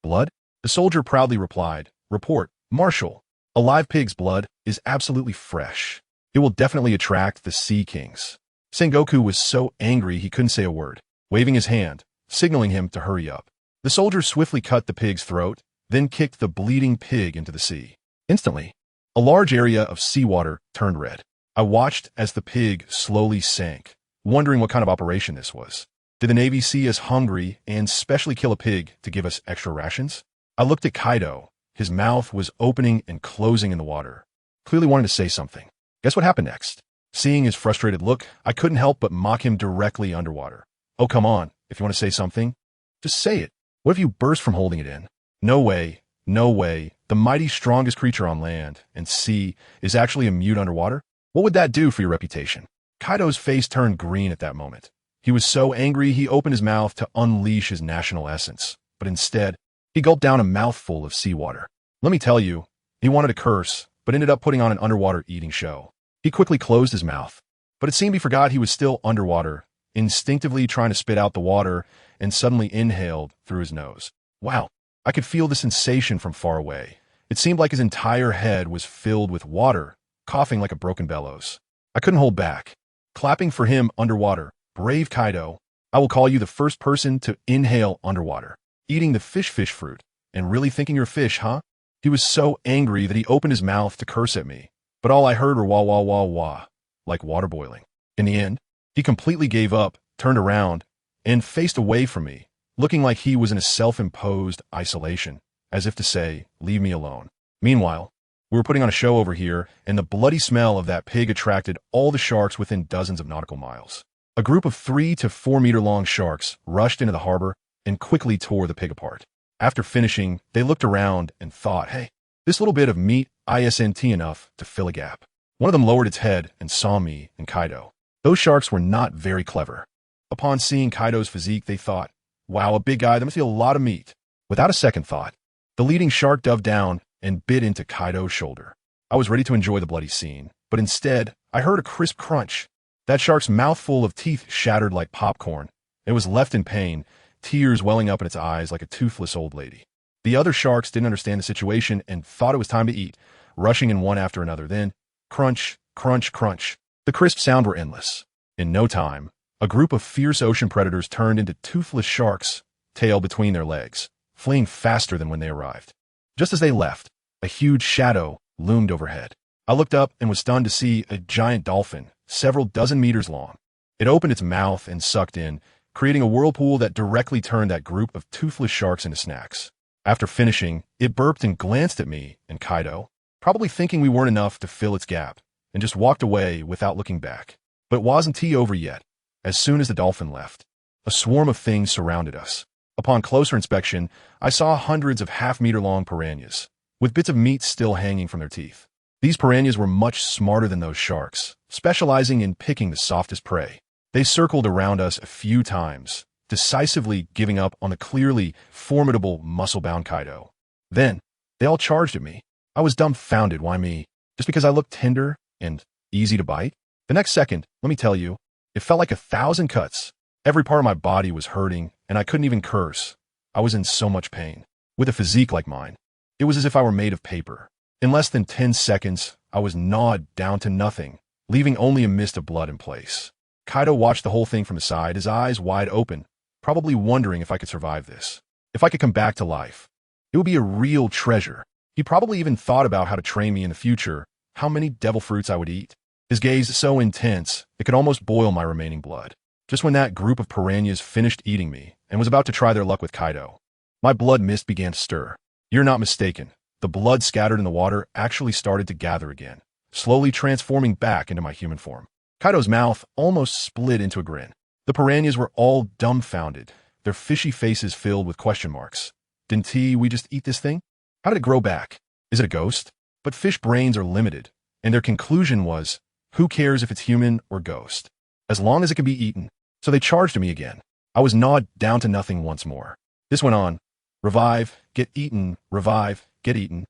blood? The soldier proudly replied, report, Marshal. A live pig's blood is absolutely fresh. It will definitely attract the sea kings. Sengoku was so angry he couldn't say a word, waving his hand, signaling him to hurry up. The soldier swiftly cut the pig's throat, then kicked the bleeding pig into the sea. Instantly, a large area of seawater turned red. I watched as the pig slowly sank, wondering what kind of operation this was. Did the Navy see us hungry and specially kill a pig to give us extra rations? I looked at Kaido. His mouth was opening and closing in the water, clearly wanting to say something. Guess what happened next? Seeing his frustrated look, I couldn't help but mock him directly underwater. Oh, come on. If you want to say something, just say it. What if you burst from holding it in? No way. No way. The mighty strongest creature on land and sea is actually a mute underwater? What would that do for your reputation? Kaido's face turned green at that moment. He was so angry he opened his mouth to unleash his national essence, but instead, he gulped down a mouthful of seawater. Let me tell you, he wanted to curse, but ended up putting on an underwater eating show. He quickly closed his mouth, but it seemed he forgot he was still underwater, instinctively trying to spit out the water, and suddenly inhaled through his nose. Wow, I could feel the sensation from far away. It seemed like his entire head was filled with water, coughing like a broken bellows. I couldn't hold back. Clapping for him underwater. Brave Kaido. I will call you the first person to inhale underwater. Eating the fish fruit. And really thinking you're a fish, huh? He was so angry that he opened his mouth to curse at me. But all I heard were wah wah wah wah, like water boiling. In the end, he completely gave up, turned around, and faced away from me, looking like he was in a self-imposed isolation, as if to say, leave me alone. Meanwhile, we were putting on a show over here, and the bloody smell of that pig attracted all the sharks within dozens of nautical miles. A group of 3 to 4 meter long sharks rushed into the harbor and quickly tore the pig apart. After finishing, they looked around and thought, hey, this little bit of meat isn't enough to fill a gap. One of them lowered its head and saw me and Kaido. Those sharks were not very clever. Upon seeing Kaido's physique, they thought, wow, a big guy, that must be a lot of meat. Without a second thought, the leading shark dove down and bit into Kaido's shoulder. I was ready to enjoy the bloody scene, but instead, I heard a crisp crunch. That shark's mouthful of teeth shattered like popcorn. It was left in pain, tears welling up in its eyes like a toothless old lady. The other sharks didn't understand the situation and thought it was time to eat, rushing in one after another. Then, crunch, crunch, crunch. The crisp sound were endless. In no time, a group of fierce ocean predators turned into toothless sharks, tail between their legs, fleeing faster than when they arrived. Just as they left, a huge shadow loomed overhead. I looked up and was stunned to see a giant dolphin, several dozen meters long. It opened its mouth and sucked in, creating a whirlpool that directly turned that group of toothless sharks into snacks. After finishing, it burped and glanced at me and Kaido, probably thinking we weren't enough to fill its gap, and just walked away without looking back. But it wasn't tea over yet. As soon as the dolphin left, a swarm of things surrounded us. Upon closer inspection, I saw hundreds of half-meter-long piranhas, with bits of meat still hanging from their teeth. These piranhas were much smarter than those sharks, specializing in picking the softest prey. They circled around us a few times, decisively giving up on the clearly formidable muscle-bound Kaido. Then, they all charged at me. I was dumbfounded. Why me? Just because I looked tender and easy to bite? The next second, let me tell you, it felt like 1,000 cuts. Every part of my body was hurting, and I couldn't even curse. I was in so much pain. With a physique like mine, it was as if I were made of paper. In less than 10 seconds, I was gnawed down to nothing, leaving only a mist of blood in place. Kaido watched the whole thing from the side, his eyes wide open, probably wondering if I could survive this. If I could come back to life, it would be a real treasure. He probably even thought about how to train me in the future, how many devil fruits I would eat. His gaze so intense, it could almost boil my remaining blood. Just when that group of piranhas finished eating me and was about to try their luck with Kaido, my blood mist began to stir. You're not mistaken. The blood scattered in the water actually started to gather again, slowly transforming back into my human form. Kaido's mouth almost split into a grin. The piranhas were all dumbfounded, their fishy faces filled with question marks. Didn't we just eat this thing? How did it grow back? Is it a ghost? But fish brains are limited, and their conclusion was, who cares if it's human or ghost? As long as it can be eaten. So they charged me again. I was gnawed down to nothing once more. This went on. Revive, get eaten, revive, get eaten.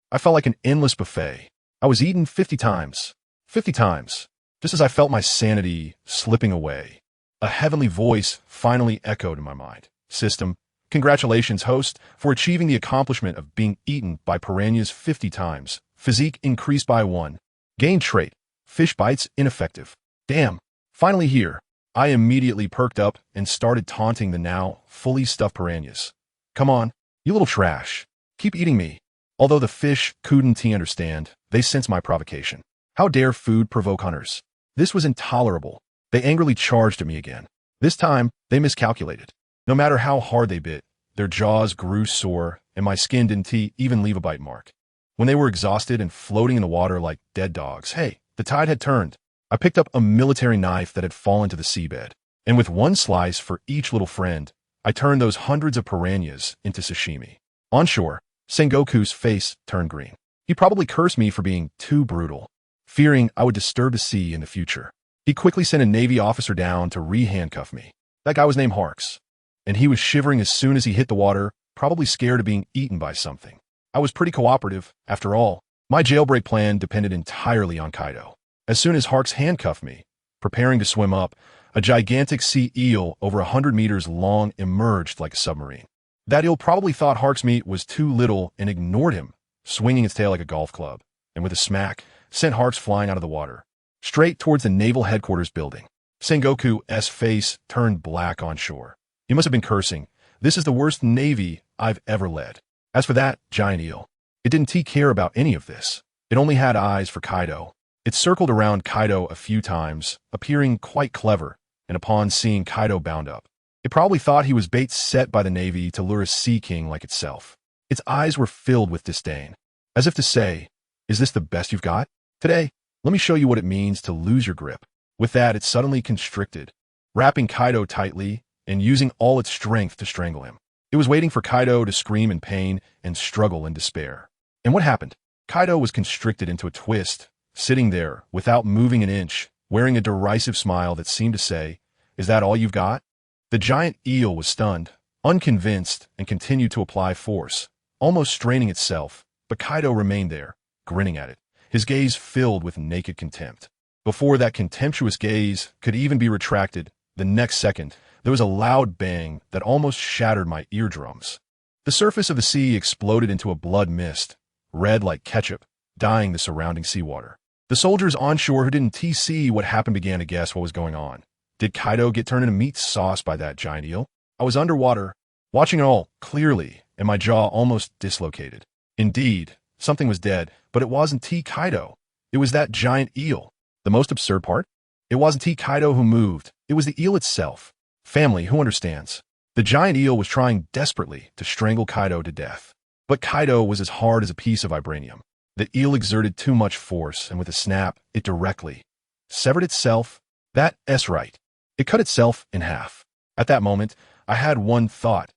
I felt like an endless buffet. I was eaten 50 times. 50 times. Just as I felt my sanity slipping away, a heavenly voice finally echoed in my mind. System, congratulations, host, for achieving the accomplishment of being eaten by piranhas 50 times. Physique increased by 1. Gain trait, fish bites ineffective. Damn, finally here. I immediately perked up and started taunting the now fully stuffed piranhas. Come on, you little trash. Keep eating me. Although the fish couldn't understand, they sensed my provocation. How dare food provoke hunters? This was intolerable. They angrily charged at me again. This time, they miscalculated. No matter how hard they bit, their jaws grew sore, and my skin didn't even leave a bite mark. When they were exhausted and floating in the water like dead dogs, hey, the tide had turned. I picked up a military knife that had fallen to the seabed, and with one slice for each little friend, I turned those hundreds of piranhas into sashimi. On shore, Sengoku's face turned green. He probably cursed me for being too brutal, fearing I would disturb the sea in the future. He quickly sent a Navy officer down to re-handcuff me. That guy was named Harks, and he was shivering as soon as he hit the water, probably scared of being eaten by something. I was pretty cooperative, after all. My jailbreak plan depended entirely on Kaido. As soon as Harks handcuffed me, preparing to swim up, a gigantic sea eel over 100 meters long emerged like a submarine. That eel probably thought Harks' meat was too little and ignored him, swinging its tail like a golf club, and with a smack, sent Harks flying out of the water, straight towards the naval headquarters building. Sengoku's face turned black on shore. He must have been cursing. This is the worst navy I've ever led. As for that giant eel, it didn't care about any of this. It only had eyes for Kaido. It circled around Kaido a few times, appearing quite clever, and upon seeing Kaido bound up, it probably thought he was bait set by the Navy to lure a sea king like itself. Its eyes were filled with disdain, as if to say, "Is this the best you've got? Today, let me show you what it means to lose your grip." With that, it suddenly constricted, wrapping Kaido tightly and using all its strength to strangle him. It was waiting for Kaido to scream in pain and struggle in despair. And what happened? Kaido was constricted into a twist, sitting there without moving an inch, wearing a derisive smile that seemed to say, "Is that all you've got?" The giant eel was stunned, unconvinced, and continued to apply force, almost straining itself, but Kaido remained there, grinning at it, his gaze filled with naked contempt. Before that contemptuous gaze could even be retracted, the next second, there was a loud bang that almost shattered my eardrums. The surface of the sea exploded into a blood mist, red like ketchup, dyeing the surrounding seawater. The soldiers onshore who didn't see what happened began to guess what was going on. Did Kaido get turned into meat sauce by that giant eel? I was underwater, watching it all clearly, and my jaw almost dislocated. Indeed, something was dead, but it wasn't Kaido. It was that giant eel. The most absurd part? It wasn't Kaido who moved. It was the eel itself. Family, who understands? The giant eel was trying desperately to strangle Kaido to death. But Kaido was as hard as a piece of vibranium. The eel exerted too much force, and with a snap, it directly severed itself. That's right. It cut itself in half. At that moment, I had one thought.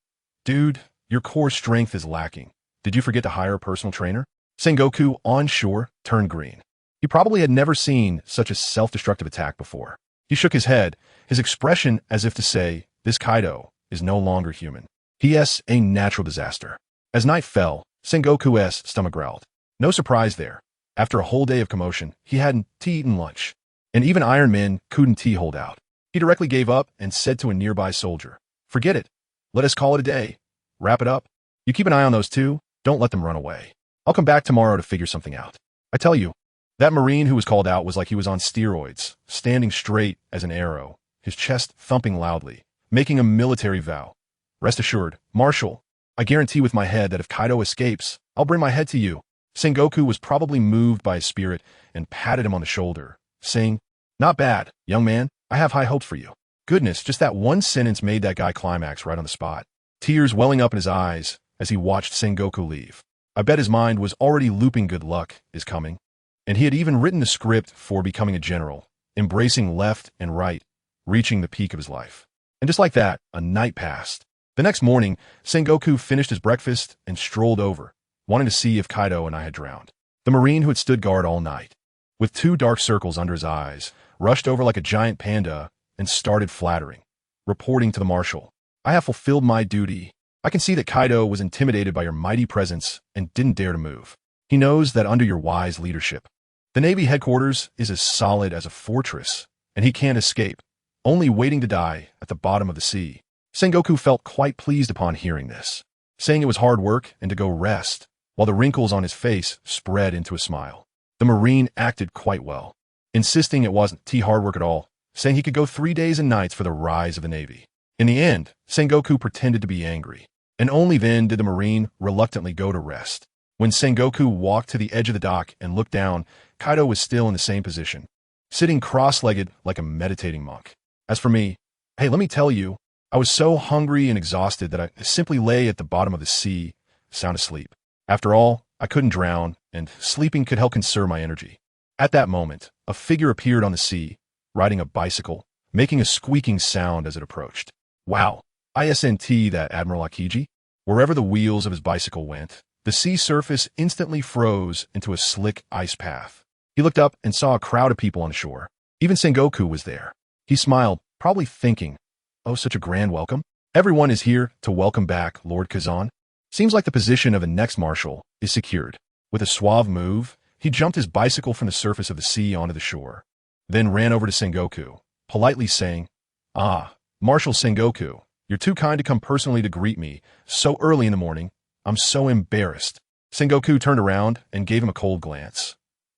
Dude, your core strength is lacking. Did you forget to hire a personal trainer? Sengoku onshore turned green. He probably had never seen such a self-destructive attack before. He shook his head, his expression as if to say, this Kaido is no longer human. He is a natural disaster. As night fell, Sengoku's stomach growled. No surprise there. After a whole day of commotion, he hadn't eaten lunch. And even Iron Men couldn't hold out. He directly gave up and said to a nearby soldier, "Forget it. Let us call it a day. Wrap it up. You keep an eye on those two. Don't let them run away. I'll come back tomorrow to figure something out." I tell you, that Marine who was called out was like he was on steroids, standing straight as an arrow, his chest thumping loudly, making a military vow. "Rest assured, Marshal, I guarantee with my head that if Kaido escapes, I'll bring my head to you." Sengoku was probably moved by his spirit and patted him on the shoulder, saying, "Not bad, young man. I have high hopes for you." Goodness, just that one sentence made that guy climax right on the spot. Tears welling up in his eyes as he watched Sengoku leave. I bet his mind was already looping good luck is coming. And he had even written the script for becoming a general, embracing left and right, reaching the peak of his life. And just like that, a night passed. The next morning, Sengoku finished his breakfast and strolled over, wanting to see if Kaido and I had drowned. The Marine who had stood guard all night, with 2 dark circles under his eyes, rushed over like a giant panda and started flattering, reporting to the Marshal, "I have fulfilled my duty. I can see that Kaido was intimidated by your mighty presence and didn't dare to move. He knows that under your wise leadership, the Navy headquarters is as solid as a fortress, and he can't escape, only waiting to die at the bottom of the sea." Sengoku felt quite pleased upon hearing this, saying it was hard work and to go rest, while the wrinkles on his face spread into a smile. The Marine acted quite well, insisting it wasn't hard work at all, saying he could go 3 days and nights for the rise of the Navy. In the end, Sengoku pretended to be angry, and only then did the Marine reluctantly go to rest. When Sengoku walked to the edge of the dock and looked down, Kaido was still in the same position, sitting cross-legged like a meditating monk. As for me, hey, let me tell you, I was so hungry and exhausted that I simply lay at the bottom of the sea, sound asleep. After all, I couldn't drown, and sleeping could help conserve my energy. At that moment, a figure appeared on the sea, riding a bicycle, making a squeaking sound as it approached. Wow, isn't that Admiral Akiji? Wherever the wheels of his bicycle went, the sea surface instantly froze into a slick ice path. He looked up and saw a crowd of people on the shore. Even Sengoku was there. He smiled, probably thinking, "Oh, such a grand welcome. Everyone is here to welcome back Lord Kazan." Seems like the position of the next marshal is secured. With a suave move, he jumped his bicycle from the surface of the sea onto the shore, then ran over to Sengoku, politely saying, "Ah, Marshal Sengoku, you're too kind to come personally to greet me so early in the morning. I'm so embarrassed." Sengoku turned around and gave him a cold glance.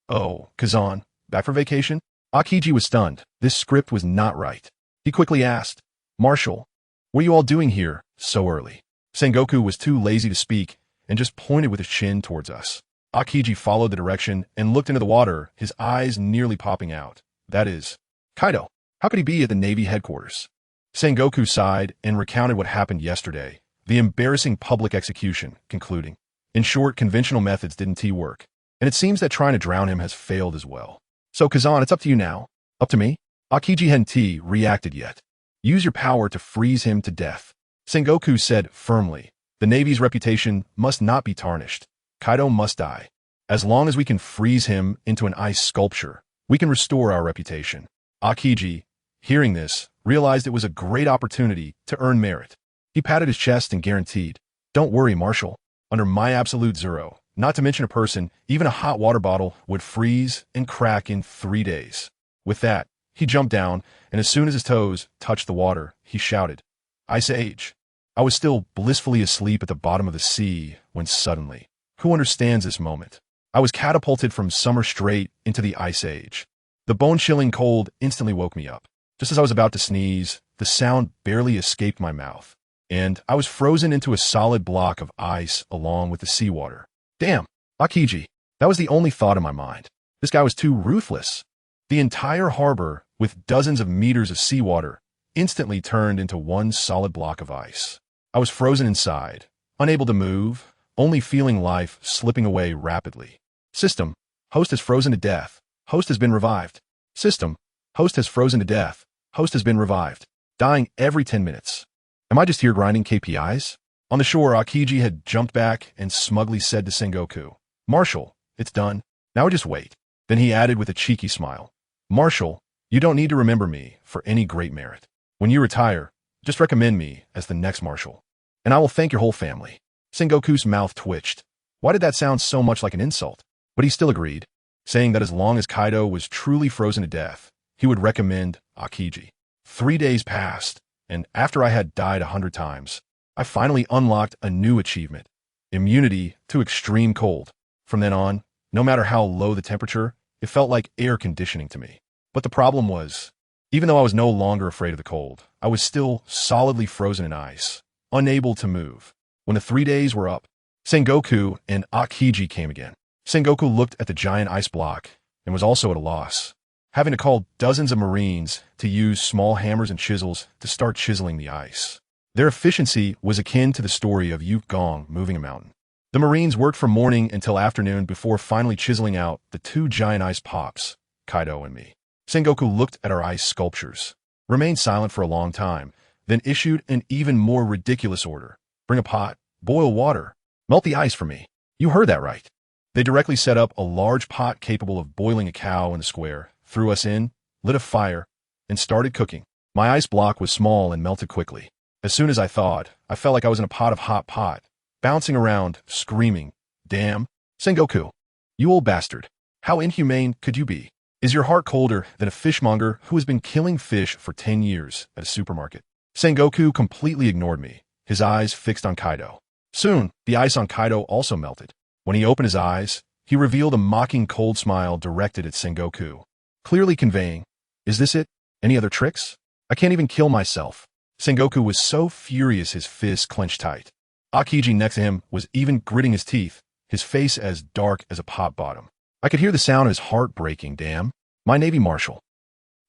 Oh, Kazan, back for vacation? Akiji was stunned. This script was not right. He quickly asked, Marshal, what are you all doing here so early? Sengoku was too lazy to speak and just pointed with his chin towards us. Akiji followed the direction and looked into the water, his eyes nearly popping out. That is, Kaido, how could he be at the Navy headquarters? Sengoku sighed and recounted what happened yesterday, the embarrassing public execution, concluding, in short, conventional methods didn't work, and it seems that trying to drown him has failed as well. So Kazan, it's up to you now. Up to me? Akiji hadn't reacted yet. Use your power to freeze him to death. Sengoku said firmly, the Navy's reputation must not be tarnished. Kaido must die. As long as we can freeze him into an ice sculpture, we can restore our reputation. Akiji, hearing this, realized it was a great opportunity to earn merit. He patted his chest and guaranteed, don't worry, Marshal. Under my absolute zero, not to mention a person, even a hot water bottle would freeze and crack in 3 days. With that, he jumped down, and as soon as his toes touched the water, he shouted, Ice Age. I was still blissfully asleep at the bottom of the sea when suddenly, who understands this moment? I was catapulted from summer straight into the Ice Age. The bone-chilling cold instantly woke me up. Just as I was about to sneeze, the sound barely escaped my mouth, and I was frozen into a solid block of ice along with the seawater. Damn, Akiji, that was the only thought in my mind. This guy was too ruthless. The entire harbor, with dozens of meters of seawater, instantly turned into one solid block of ice. I was frozen inside, unable to move, only feeling life slipping away rapidly. System, host has frozen to death. Host has been revived. System, host has frozen to death. Host has been revived. Dying every 10 minutes. Am I just here grinding KPIs? On the shore, Akiji had jumped back and smugly said to Sengoku, Marshal, it's done. Now just wait. Then he added with a cheeky smile, Marshal, you don't need to remember me for any great merit. When you retire, just recommend me as the next Marshal, and I will thank your whole family. Sengoku's mouth twitched. Why did that sound so much like an insult? But he still agreed, saying that as long as Kaido was truly frozen to death, he would recommend Akiji. 3 days passed, and after I had died 100 times, I finally unlocked a new achievement, immunity to extreme cold. From then on, no matter how low the temperature, it felt like air conditioning to me. But the problem was, even though I was no longer afraid of the cold, I was still solidly frozen in ice, unable to move. When the 3 days were up, Sengoku and Akiji came again. Sengoku looked at the giant ice block and was also at a loss, having to call dozens of Marines to use small hammers and chisels to start chiseling the ice. Their efficiency was akin to the story of Yu Gong moving a mountain. The Marines worked from morning until afternoon before finally chiseling out the 2 giant ice pops, Kaido and me. Sengoku looked at our ice sculptures, remained silent for a long time, then issued an even more ridiculous order. Bring a pot, boil water, melt the ice for me. You heard that right. They directly set up a large pot capable of boiling a cow in the square, threw us in, lit a fire, and started cooking. My ice block was small and melted quickly. As soon as I thawed, I felt like I was in a pot of hot pot, bouncing around, screaming, Damn, Sengoku, you old bastard. How inhumane could you be? Is your heart colder than a fishmonger who has been killing fish for 10 years at a supermarket? Sengoku completely ignored me, his eyes fixed on Kaido. Soon, the ice on Kaido also melted. When he opened his eyes, he revealed a mocking cold smile directed at Sengoku, clearly conveying, Is this it? Any other tricks? I can't even kill myself. Sengoku was so furious his fists clenched tight. Akiji next to him was even gritting his teeth, his face as dark as a pot bottom. I could hear the sound of his heart breaking. Damn. My Navy Marshal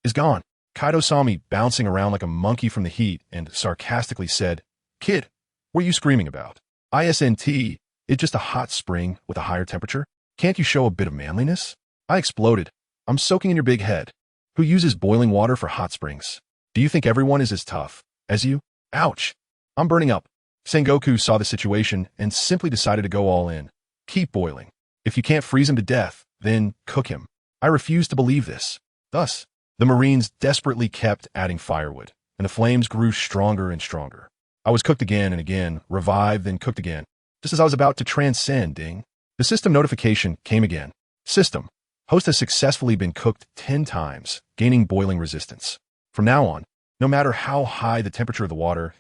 is gone. Kaido saw me bouncing around like a monkey from the heat and sarcastically said, Kid, what are you screaming about? ISNT, it's just a hot spring with a higher temperature. Can't you show a bit of manliness? I exploded. I'm soaking in your big head. Who uses boiling water for hot springs? Do you think everyone is as tough as you? Ouch. I'm burning up. Sengoku saw the situation and simply decided to go all in. Keep boiling. If you can't freeze him to death, then cook him. I refused to believe this. Thus, the Marines desperately kept adding firewood, and the flames grew stronger and stronger. I was cooked again and again, revived, then cooked again. Just as I was about to transcend, ding, the system notification came again. System, host has successfully been cooked 10 times, gaining boiling resistance. From now on, no matter how high the temperature of the water,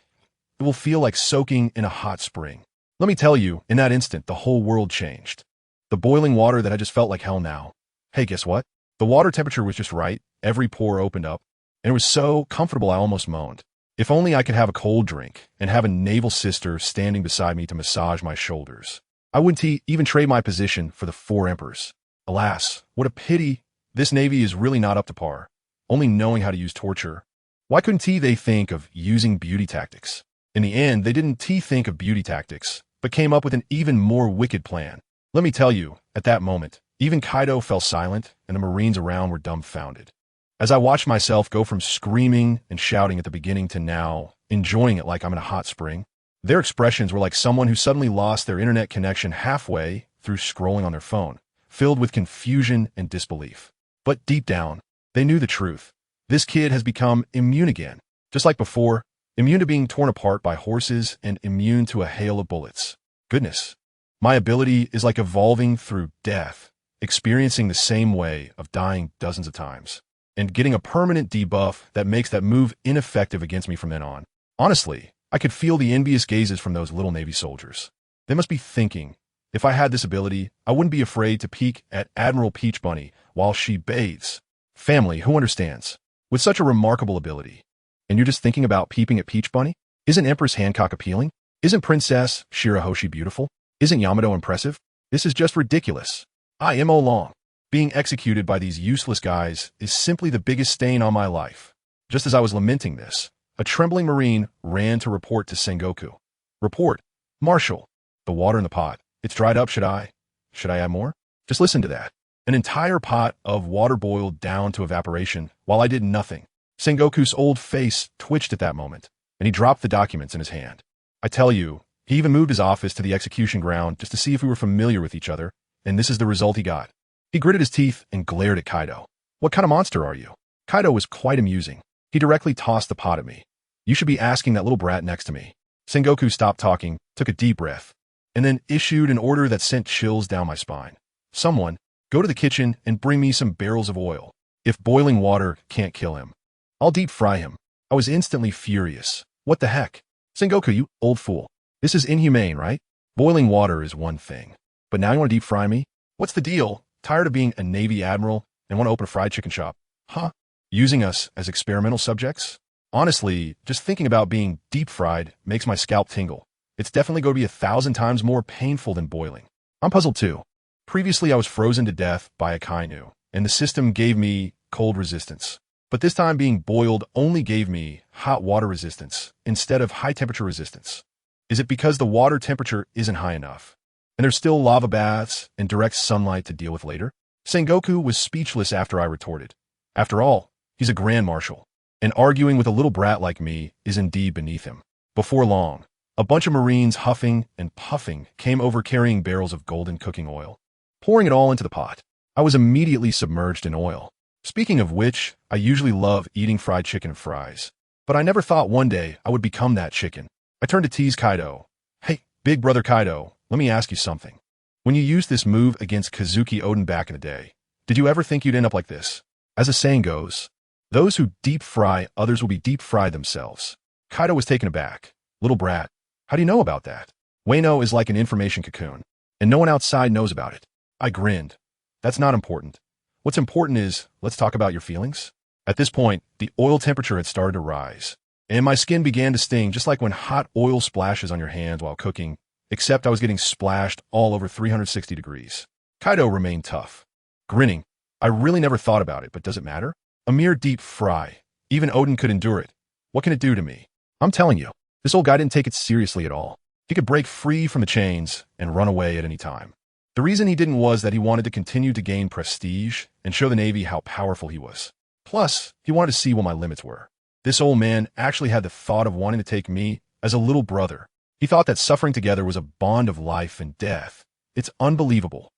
it will feel like soaking in a hot spring. Let me tell you, in that instant, the whole world changed. The boiling water that had just felt like hell now. Hey, guess what? The water temperature was just right, every pore opened up, and it was so comfortable I almost moaned. If only I could have a cold drink and have a naval sister standing beside me to massage my shoulders. I wouldn't even trade my position for the 4 emperors. Alas, what a pity. This navy is really not up to par, only knowing how to use torture. Why couldn't they think of using beauty tactics? In the end, they didn't think of beauty tactics, but came up with an even more wicked plan. Let me tell you, at that moment, even Kaido fell silent and the Marines around were dumbfounded. As I watched myself go from screaming and shouting at the beginning to now, enjoying it like I'm in a hot spring, their expressions were like someone who suddenly lost their internet connection halfway through scrolling on their phone, filled with confusion and disbelief. But deep down, they knew the truth. This kid has become immune again, just like before, immune to being torn apart by horses and immune to a hail of bullets. Goodness, my ability is like evolving through death, experiencing the same way of dying dozens of times, and getting a permanent debuff that makes that move ineffective against me from then on. Honestly, I could feel the envious gazes from those little Navy soldiers. They must be thinking, if I had this ability, I wouldn't be afraid to peek at Admiral Peach Bunny while she bathes. Family, who understands? With such a remarkable ability. And you're just thinking about peeping at Peach Bunny? Isn't Empress Hancock appealing? Isn't Princess Shirahoshi beautiful? Isn't Yamato impressive? This is just ridiculous. I am Long. Being executed by these useless guys is simply the biggest stain on my life. Just as I was lamenting this, a trembling Marine ran to report to Sengoku. Report, Marshal, the water in the pot. It's dried up, should I add more? Just listen to that. An entire pot of water boiled down to evaporation while I did nothing. Sengoku's old face twitched at that moment, and he dropped the documents in his hand. I tell you, he even moved his office to the execution ground just to see if we were familiar with each other, and this is the result he got. He gritted his teeth and glared at Kaido. What kind of monster are you? Kaido was quite amusing. He directly tossed the pot at me. You should be asking that little brat next to me. Sengoku stopped talking, took a deep breath, and then issued an order that sent chills down my spine. Someone, go to the kitchen and bring me some barrels of oil. If boiling water can't kill him, I'll deep fry him. I was instantly furious. What the heck? Sengoku, you old fool. This is inhumane, right? Boiling water is one thing. But now you want to deep fry me? What's the deal? Tired of being a Navy admiral and want to open a fried chicken shop? Huh? Using us as experimental subjects? Honestly, just thinking about being deep fried makes my scalp tingle. It's definitely going to be 1,000 times more painful than boiling. I'm puzzled too. Previously, I was frozen to death by a kainu, and the system gave me cold resistance. But this time being boiled only gave me hot water resistance instead of high temperature resistance. Is it because the water temperature isn't high enough? And there's still lava baths and direct sunlight to deal with later? Sengoku was speechless after I retorted. After all, he's a Grand Marshal, and arguing with a little brat like me is indeed beneath him. Before long, a bunch of Marines huffing and puffing came over carrying barrels of golden cooking oil, pouring it all into the pot. I was immediately submerged in oil. Speaking of which, I usually love eating fried chicken and fries, but I never thought one day I would become that chicken. I turned to tease Kaido. Hey, big brother Kaido, let me ask you something. When you used this move against Kazuki Oden back in the day, did you ever think you'd end up like this? As the saying goes, those who deep fry others will be deep fried themselves. Kaido was taken aback. Little brat, how do you know about that? Wano is like an information cocoon, and no one outside knows about it. I grinned. That's not important. What's important is, let's talk about your feelings. At this point, the oil temperature had started to rise, and my skin began to sting just like when hot oil splashes on your hands while cooking, except I was getting splashed all over 360 degrees. Kaido remained tough. Grinning, I really never thought about it, but does it matter? A mere deep fry. Even Oden could endure it. What can it do to me? I'm telling you, this old guy didn't take it seriously at all. He could break free from the chains and run away at any time. The reason he didn't was that he wanted to continue to gain prestige and show the Navy how powerful he was. Plus, he wanted to see what my limits were. This old man actually had the thought of wanting to take me as a little brother. He thought that suffering together was a bond of life and death. It's unbelievable.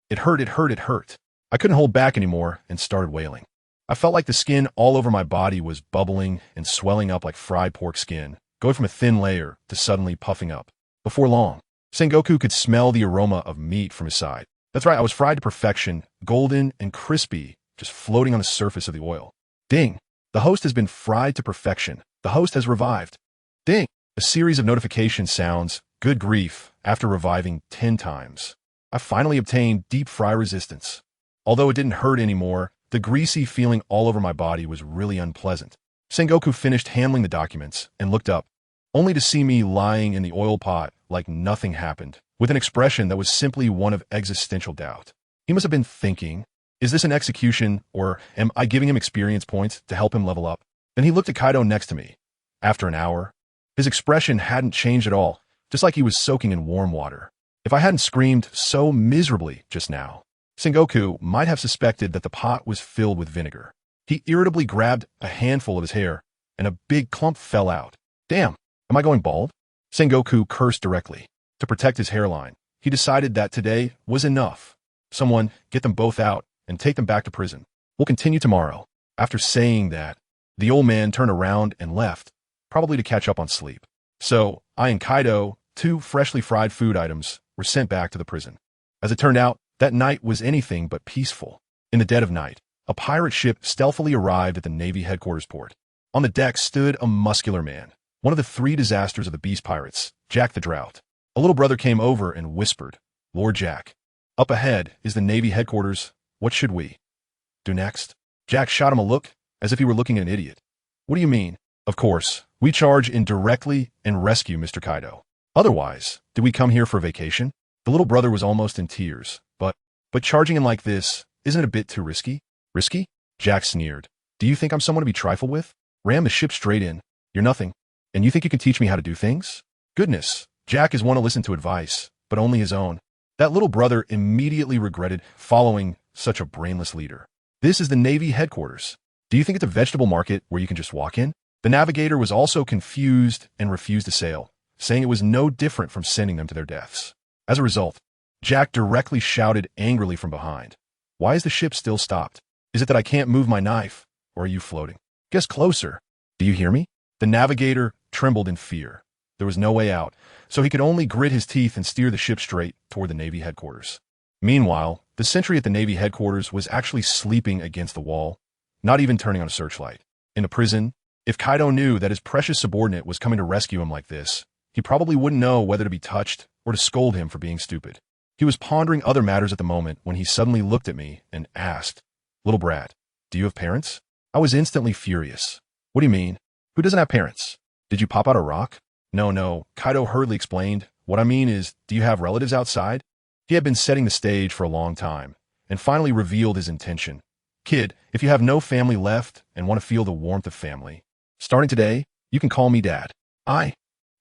It hurt. I couldn't hold back anymore and started wailing. I felt like the skin all over my body was bubbling and swelling up like fried pork skin, going from a thin layer to suddenly puffing up. Before long, Sengoku could smell the aroma of meat from his side. That's right, I was fried to perfection, golden and crispy, just floating on the surface of the oil. Ding! The host has been fried to perfection. The host has revived. Ding! A series of notification sounds Good grief, after reviving 10 times, I finally obtained deep fry resistance. Although it didn't hurt anymore, the greasy feeling all over my body was really unpleasant. Sengoku finished handling the documents and looked up, only to see me lying in the oil pot like nothing happened, with an expression that was simply one of existential doubt. He must have been thinking, is this an execution, or am I giving him experience points to help him level up? Then he looked at Kaido next to me. After an hour, his expression hadn't changed at all, just like he was soaking in warm water. If I hadn't screamed so miserably just now, Sengoku might have suspected that the pot was filled with vinegar. He irritably grabbed a handful of his hair, and a big clump fell out. Damn, am I going bald? Sengoku cursed directly. To protect his hairline, he decided that today was enough. Someone get them both out and take them back to prison. We'll continue tomorrow. After saying that, the old man turned around and left, probably to catch up on sleep. So, I and Kaido, 2 freshly fried food items, were sent back to the prison. As it turned out, that night was anything but peaceful. In the dead of night, a pirate ship stealthily arrived at the Navy headquarters port. On the deck stood a muscular man, one of the 3 disasters of the Beast Pirates, Jack the Drought. A little brother came over and whispered, Lord Jack, up ahead is the Navy headquarters. What should we do next? Jack shot him a look, as if he were looking at an idiot. What do you mean? Of course, we charge in directly and rescue Mr. Kaido. Otherwise, did we come here for a vacation? The little brother was almost in tears. But charging in like this, isn't it a bit too risky? Risky? Jack sneered. Do you think I'm someone to be trifled with? Ram the ship straight in. You're nothing. And you think you can teach me how to do things? Goodness, Jack is one to listen to advice, but only his own. That little brother immediately regretted following such a brainless leader. This is the Navy headquarters. Do you think it's a vegetable market where you can just walk in? The navigator was also confused and refused to sail, saying it was no different from sending them to their deaths. As a result, Jack directly shouted angrily from behind. Why is the ship still stopped? Is it that I can't move my knife, or are you floating? Guess closer. Do you hear me? The navigator trembled in fear. There was no way out, so he could only grit his teeth and steer the ship straight toward the Navy headquarters. Meanwhile, the sentry at the Navy headquarters was actually sleeping against the wall, not even turning on a searchlight. In the prison, if Kaido knew that his precious subordinate was coming to rescue him like this, he probably wouldn't know whether to be touched or to scold him for being stupid. He was pondering other matters at the moment when he suddenly looked at me and asked, Little brat, do you have parents? I was instantly furious. What do you mean? Who doesn't have parents? Did you pop out a rock? No, Kaido hurriedly explained. What I mean is, do you have relatives outside? He had been setting the stage for a long time, and finally revealed his intention. Kid, if you have no family left and want to feel the warmth of family, starting today, you can call me Dad.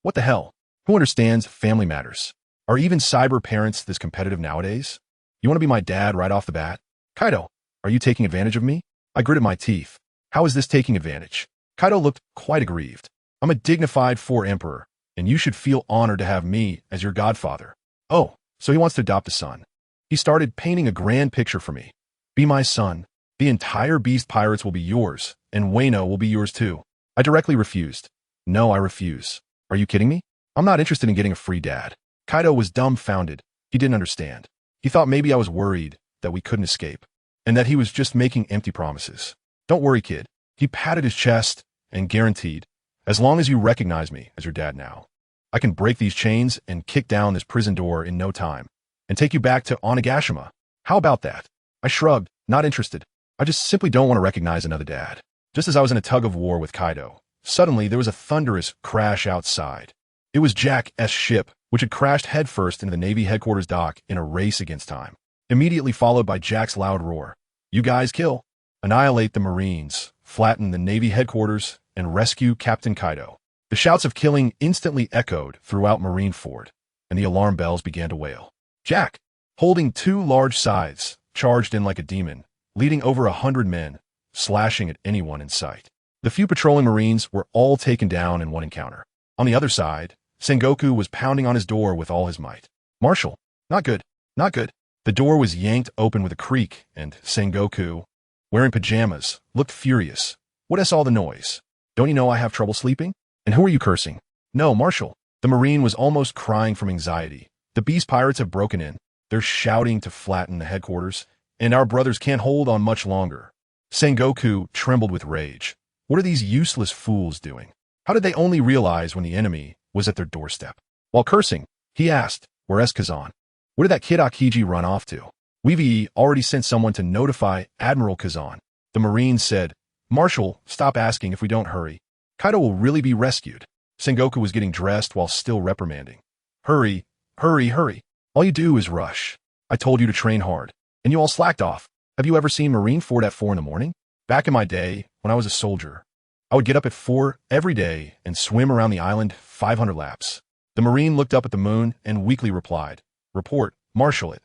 What the hell? Who understands family matters? Are even cyber parents this competitive nowadays? You want to be my dad right off the bat? Kaido, are you taking advantage of me? I gritted my teeth. How is this taking advantage? Kaido looked quite aggrieved. I'm a dignified 4 emperor, and you should feel honored to have me as your godfather. Oh, so he wants to adopt a son. He started painting a grand picture for me. Be my son. The entire Beast Pirates will be yours, and Wano will be yours too. I directly refused. No, I refuse. Are you kidding me? I'm not interested in getting a free dad. Kaido was dumbfounded. He didn't understand. He thought maybe I was worried that we couldn't escape, and that he was just making empty promises. Don't worry, kid. He patted his chest and guaranteed, as long as you recognize me as your dad now, I can break these chains and kick down this prison door in no time, and take you back to Onigashima. How about that? I shrugged, not interested. I just simply don't want to recognize another dad. Just as I was in a tug of war with Kaido, suddenly there was a thunderous crash outside. It was Jack's ship, which had crashed headfirst into the Navy headquarters dock in a race against time, immediately followed by Jack's loud roar. You guys kill, annihilate the Marines, flatten the Navy headquarters, and rescue Captain Kaido. The shouts of killing instantly echoed throughout Marineford, and the alarm bells began to wail. Jack, holding 2 large scythes, charged in like a demon, leading over 100 men, slashing at anyone in sight. The few patrolling Marines were all taken down in one encounter. On the other side, Sengoku was pounding on his door with all his might. Marshal, not good, not good. The door was yanked open with a creak, and Sengoku, wearing pajamas, looked furious. What is all the noise? Don't you know I have trouble sleeping? And who are you cursing? No, Marshal. The Marine was almost crying from anxiety. The Beast Pirates have broken in. They're shouting to flatten the headquarters, and our brothers can't hold on much longer. Sengoku trembled with rage. What are these useless fools doing? How did they only realize when the enemy was at their doorstep? While cursing, He asked, "Where's Kazan? Where did that kid Akiji run off to?" We've already sent someone to notify Admiral Kazan. The Marine said, "Marshal, stop asking if we don't hurry. Kaido will really be rescued." Sengoku was getting dressed while still reprimanding. "Hurry, hurry, hurry. All you do is rush. I told you to train hard, and you all slacked off. Have you ever seen Marineford at 4 in the morning? Back in my day, when I was a soldier, I would get up at 4 every day and swim around the island 500 laps." The Marine looked up at the moon and weakly replied, "Report, Marshal, it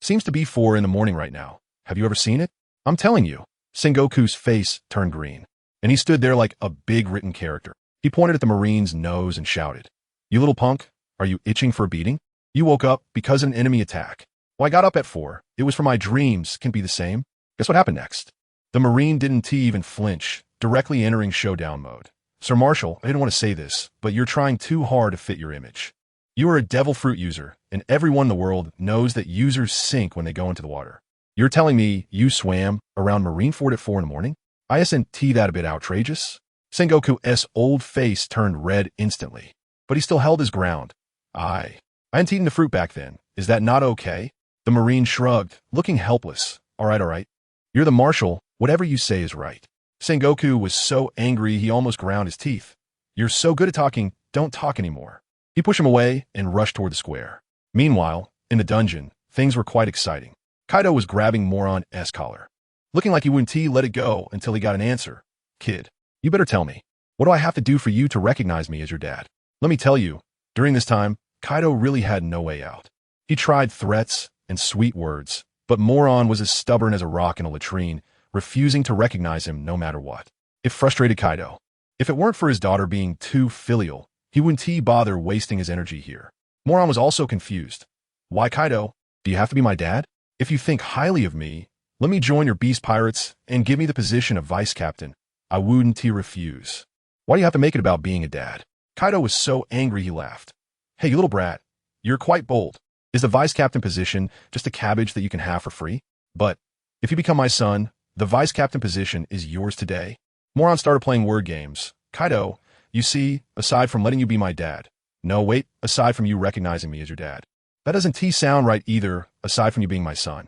seems to be 4 in the morning right now. Have you ever seen it? I'm telling you." Sengoku's face turned green, and he stood there like a big written character. He pointed at the Marine's nose and shouted, "You little punk, are you itching for a beating? You woke up because of an enemy attack. Well, I got up at 4. It was for my dreams. Can be the same. Guess what happened next?" The Marine didn't even flinch, directly entering showdown mode. "Sir Marshal, I didn't want to say this, but you're trying too hard to fit your image. You are a devil fruit user, and everyone in the world knows that users sink when they go into the water. You're telling me you swam around Marineford at 4 in the morning? Isn't that a bit outrageous?" Sengoku's old face turned red instantly, but he still held his ground. I hadn't eaten the fruit back then. Is that not okay?" The Marine shrugged, looking helpless. All right. You're the Marshal. Whatever you say is right." Sengoku was so angry he almost ground his teeth. "You're so good at talking, don't talk anymore." He pushed him away and rushed toward the square. Meanwhile, in the dungeon, things were quite exciting. Kaido was grabbing Moron's collar, looking like he wouldn't let it go until he got an answer. "Kid, you better tell me. What do I have to do for you to recognize me as your dad?" Let me tell you, during this time, Kaido really had no way out. He tried threats and sweet words, but Moron was as stubborn as a rock in a latrine, refusing to recognize him no matter what. It frustrated Kaido. If it weren't for his daughter being too filial, he wouldn't bother wasting his energy here. Moron was also confused. "Why, Kaido? Do you have to be my dad? If you think highly of me, let me join your beast pirates and give me the position of vice captain. I wouldn't refuse. Why do you have to make it about being a dad?" Kaido was so angry he laughed. "Hey, you little brat, you're quite bold. Is the vice captain position just a cabbage that you can have for free? But if you become my son, the vice captain position is yours today." Moron started playing word games. "Kaido, you see, aside from letting you be my dad." "No, wait, aside from you recognizing me as your dad." "That doesn't sound right either, aside from you being my son."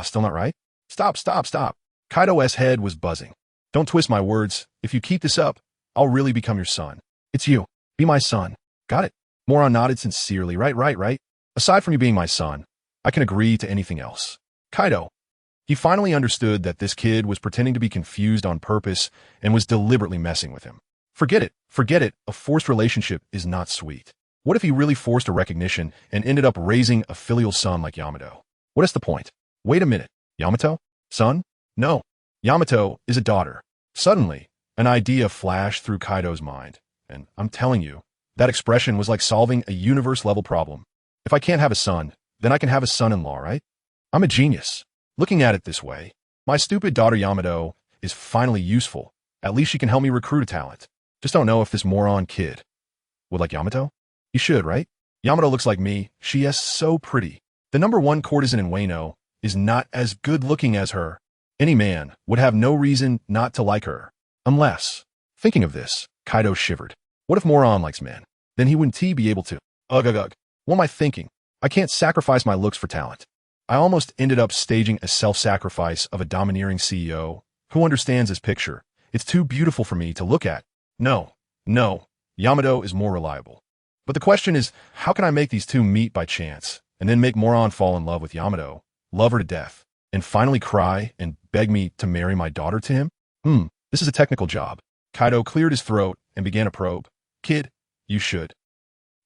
Still not right?" Stop. Kaido's head was buzzing. "Don't twist my words. If you keep this up, I'll really become your son. It's you. Be my son. Got it?" Moron nodded sincerely. Right. "Aside from you being my son, I can agree to anything else." Kaido. He finally understood that this kid was pretending to be confused on purpose and was deliberately messing with him. Forget it. A forced relationship is not sweet. What if he really forced a recognition and ended up raising a filial son like Yamato? What is the point? Wait a minute. Yamato? Son? No. Yamato is a daughter. Suddenly, an idea flashed through Kaido's mind. And I'm telling you, that expression was like solving a universe-level problem. If I can't have a son, then I can have a son-in-law, right? I'm a genius. Looking at it this way, my stupid daughter Yamato is finally useful. At least she can help me recruit a talent. Just don't know if this moron kid would like Yamato? He should, right? Yamato looks like me. She is so pretty. The #1 courtesan in Wano is not as good-looking as her. Any man would have no reason not to like her. Unless, thinking of this, Kaido shivered. What if Moron likes men? Then he wouldn't be able to. Ugh. What am I thinking? I can't sacrifice my looks for talent. I almost ended up staging a self-sacrifice of a domineering CEO who understands his picture. It's too beautiful for me to look at. No. Yamato is more reliable. But the question is, how can I make these two meet by chance, and then make Moron fall in love with Yamato, love her to death, and finally cry and beg me to marry my daughter to him? This is a technical job. Kaido cleared his throat and began a probe. Kid, you should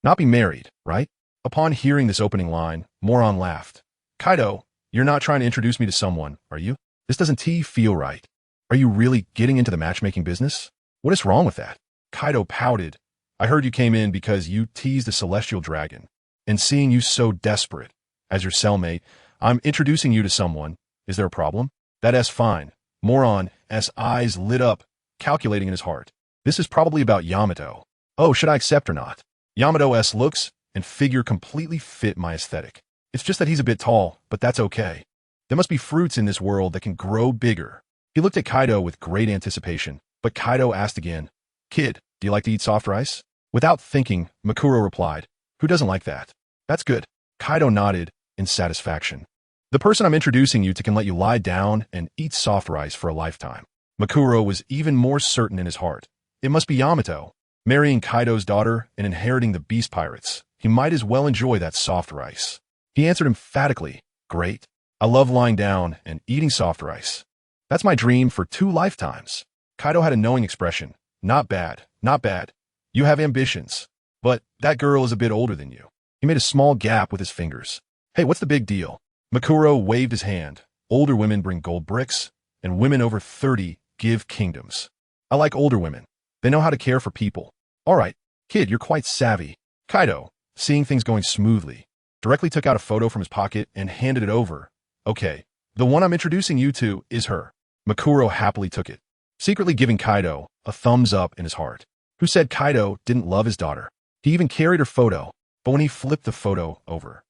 not be married, right? Upon hearing this opening line, Moron laughed. Kaido, you're not trying to introduce me to someone, are you? This doesn't feel right. Are you really getting into the matchmaking business? What is wrong with that? Kaido pouted. I heard you came in because you teased the celestial dragon. And seeing you so desperate, as your cellmate, I'm introducing you to someone. Is there a problem? That's fine. Moron's eyes lit up, calculating in his heart. This is probably about Yamato. Oh, should I accept or not? Yamato's looks and figure completely fit my aesthetic. It's just that he's a bit tall, but that's okay. There must be fruits in this world that can grow bigger. He looked at Kaido with great anticipation, but Kaido asked again, Kid, do you like to eat soft rice? Without thinking, Makuro replied, who doesn't like that? That's good. Kaido nodded in satisfaction. The person I'm introducing you to can let you lie down and eat soft rice for a lifetime. Makuro was even more certain in his heart. It must be Yamato. Marrying Kaido's daughter and inheriting the beast pirates, he might as well enjoy that soft rice. He answered emphatically, "Great. I love lying down and eating soft rice. That's my dream for 2 lifetimes." Kaido had a knowing expression. "Not bad, not bad. You have ambitions. But that girl is a bit older than you." He made a small gap with his fingers. "Hey, what's the big deal?" Makuro waved his hand. "Older women bring gold bricks, and women over 30 give kingdoms. I like older women. They know how to care for people." "All right, kid, you're quite savvy." Kaido, seeing things going smoothly, directly took out a photo from his pocket and handed it over. "Okay, the one I'm introducing you to is her." Makuro happily took it, secretly giving Kaido a thumbs up in his heart. Who said Kaido didn't love his daughter? He even carried her photo, but when he flipped the photo over,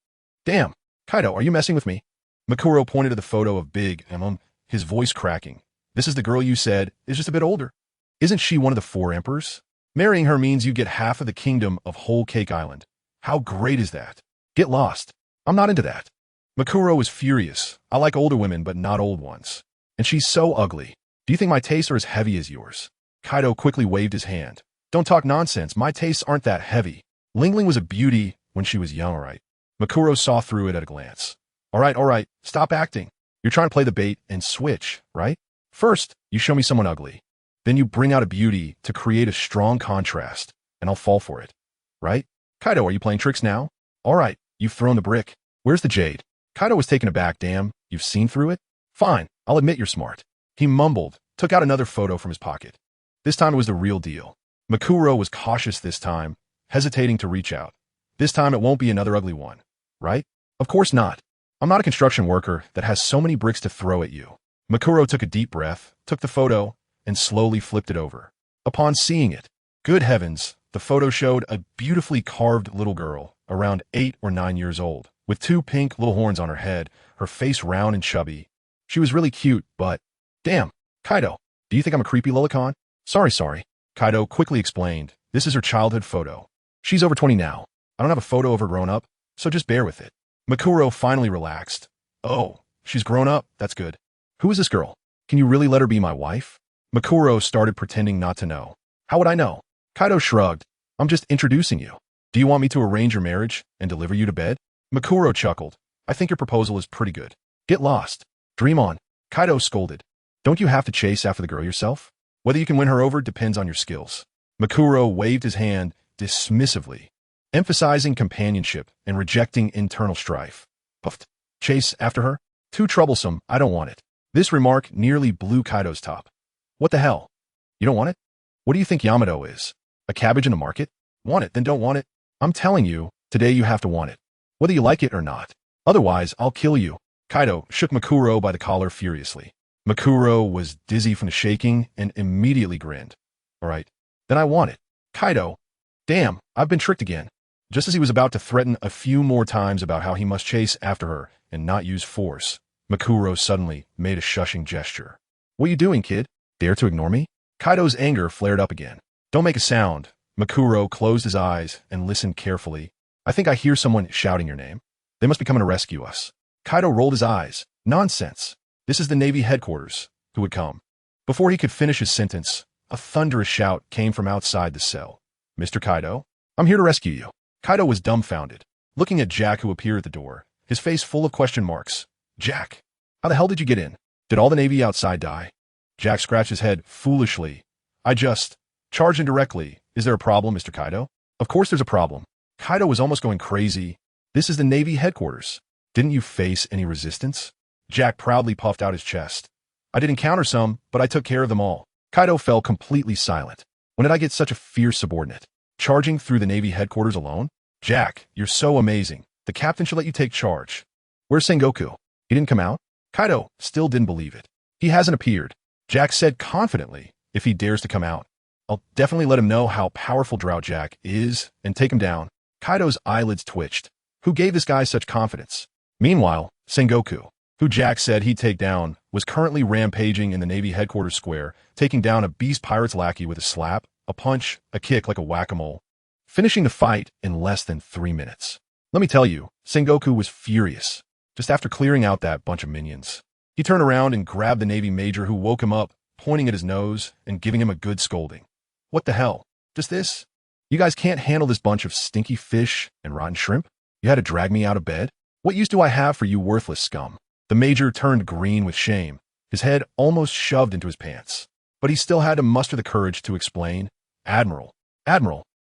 "Damn, Kaido, are you messing with me?" Makuro pointed to the photo of Big Emma, his voice cracking. "This is the girl you said is just a bit older. Isn't she one of the 4 emperors? Marrying her means you get half of the kingdom of Whole Cake Island. How great is that? Get lost. I'm not into that." Makuro was furious. "I like older women, but not old ones. And she's so ugly. Do you think my tastes are as heavy as yours?" Kaido quickly waved his hand. "Don't talk nonsense. My tastes aren't that heavy. Lingling was a beauty when she was young, all right?" Makuro saw through it at a glance. All right. Stop acting. You're trying to play the bait and switch, right? First, you show me someone ugly. Then you bring out a beauty to create a strong contrast, and I'll fall for it. Right? Kaido, are you playing tricks now? All right, you've thrown the brick. Where's the jade? Kaido was taken aback. Damn, you've seen through it? Fine, I'll admit you're smart. He mumbled, took out another photo from his pocket. This time it was the real deal. Makuro was cautious this time, hesitating to reach out. This time it won't be another ugly one, right? Of course not. I'm not a construction worker that has so many bricks to throw at you. Makuro took a deep breath, took the photo, and slowly flipped it over. Upon seeing it, good heavens, the photo showed a beautifully carved little girl, around 8 or 9 years old, with 2 pink little horns on her head, her face round and chubby. She was really cute, but... Damn, Kaido, do you think I'm a creepy lolicon? Sorry. Kaido quickly explained, this is her childhood photo. She's over 20 now. I don't have a photo of her grown up, so just bear with it. Makuro finally relaxed. Oh, she's grown up, that's good. Who is this girl? Can you really let her be my wife? Makuro started pretending not to know. How would I know? Kaido shrugged. I'm just introducing you. Do you want me to arrange your marriage and deliver you to bed? Makuro chuckled. I think your proposal is pretty good. Get lost. Dream on. Kaido scolded. Don't you have to chase after the girl yourself? Whether you can win her over depends on your skills. Makuro waved his hand dismissively, emphasizing companionship and rejecting internal strife. Puffed. Chase after her? Too troublesome, I don't want it. This remark nearly blew Kaido's top. What the hell? You don't want it? What do you think Yamato is? A cabbage in the market? Want it, then don't want it. I'm telling you, today you have to want it. Whether you like it or not. Otherwise, I'll kill you. Kaido shook Makuro by the collar furiously. Makuro was dizzy from the shaking and immediately grinned. All right, then I want it. Kaido. Damn, I've been tricked again. Just as he was about to threaten a few more times about how he must chase after her and not use force, Makuro suddenly made a shushing gesture. What are you doing, kid? Dare to ignore me? Kaido's anger flared up again. Don't make a sound. Makuro closed his eyes and listened carefully. I think I hear someone shouting your name. They must be coming to rescue us. Kaido rolled his eyes. Nonsense. This is the Navy headquarters. Who would come? Before he could finish his sentence, a thunderous shout came from outside the cell. Mr. Kaido, I'm here to rescue you. Kaido was dumbfounded, looking at Jack, who appeared at the door, his face full of question marks. Jack, how the hell did you get in? Did all the Navy outside die? Jack scratched his head foolishly. I just charged indirectly. Is there a problem, Mr. Kaido? Of course there's a problem. Kaido was almost going crazy. This is the Navy headquarters. Didn't you face any resistance? Jack proudly puffed out his chest. I did encounter some, but I took care of them all. Kaido fell completely silent. When did I get such a fierce subordinate? Charging through the Navy headquarters alone? Jack, you're so amazing. The captain should let you take charge. Where's Sengoku? He didn't come out? Kaido still didn't believe it. He hasn't appeared. Jack said confidently, if he dares to come out, I'll definitely let him know how powerful Drought Jack is and take him down. Kaido's eyelids twitched. Who gave this guy such confidence? Meanwhile, Sengoku, who Jack said he'd take down, was currently rampaging in the Navy headquarters square, taking down a beast pirate's lackey with a slap, a punch, a kick like a whack-a-mole, finishing the fight in less than 3 minutes. Let me tell you, Sengoku was furious. Just after clearing out that bunch of minions, he turned around and grabbed the Navy major who woke him up, pointing at his nose and giving him a good scolding. What the hell? Just this? You guys can't handle this bunch of stinky fish and rotten shrimp? You had to drag me out of bed? What use do I have for you worthless scum? The major turned green with shame, his head almost shoved into his pants. But he still had to muster the courage to explain, Admiral,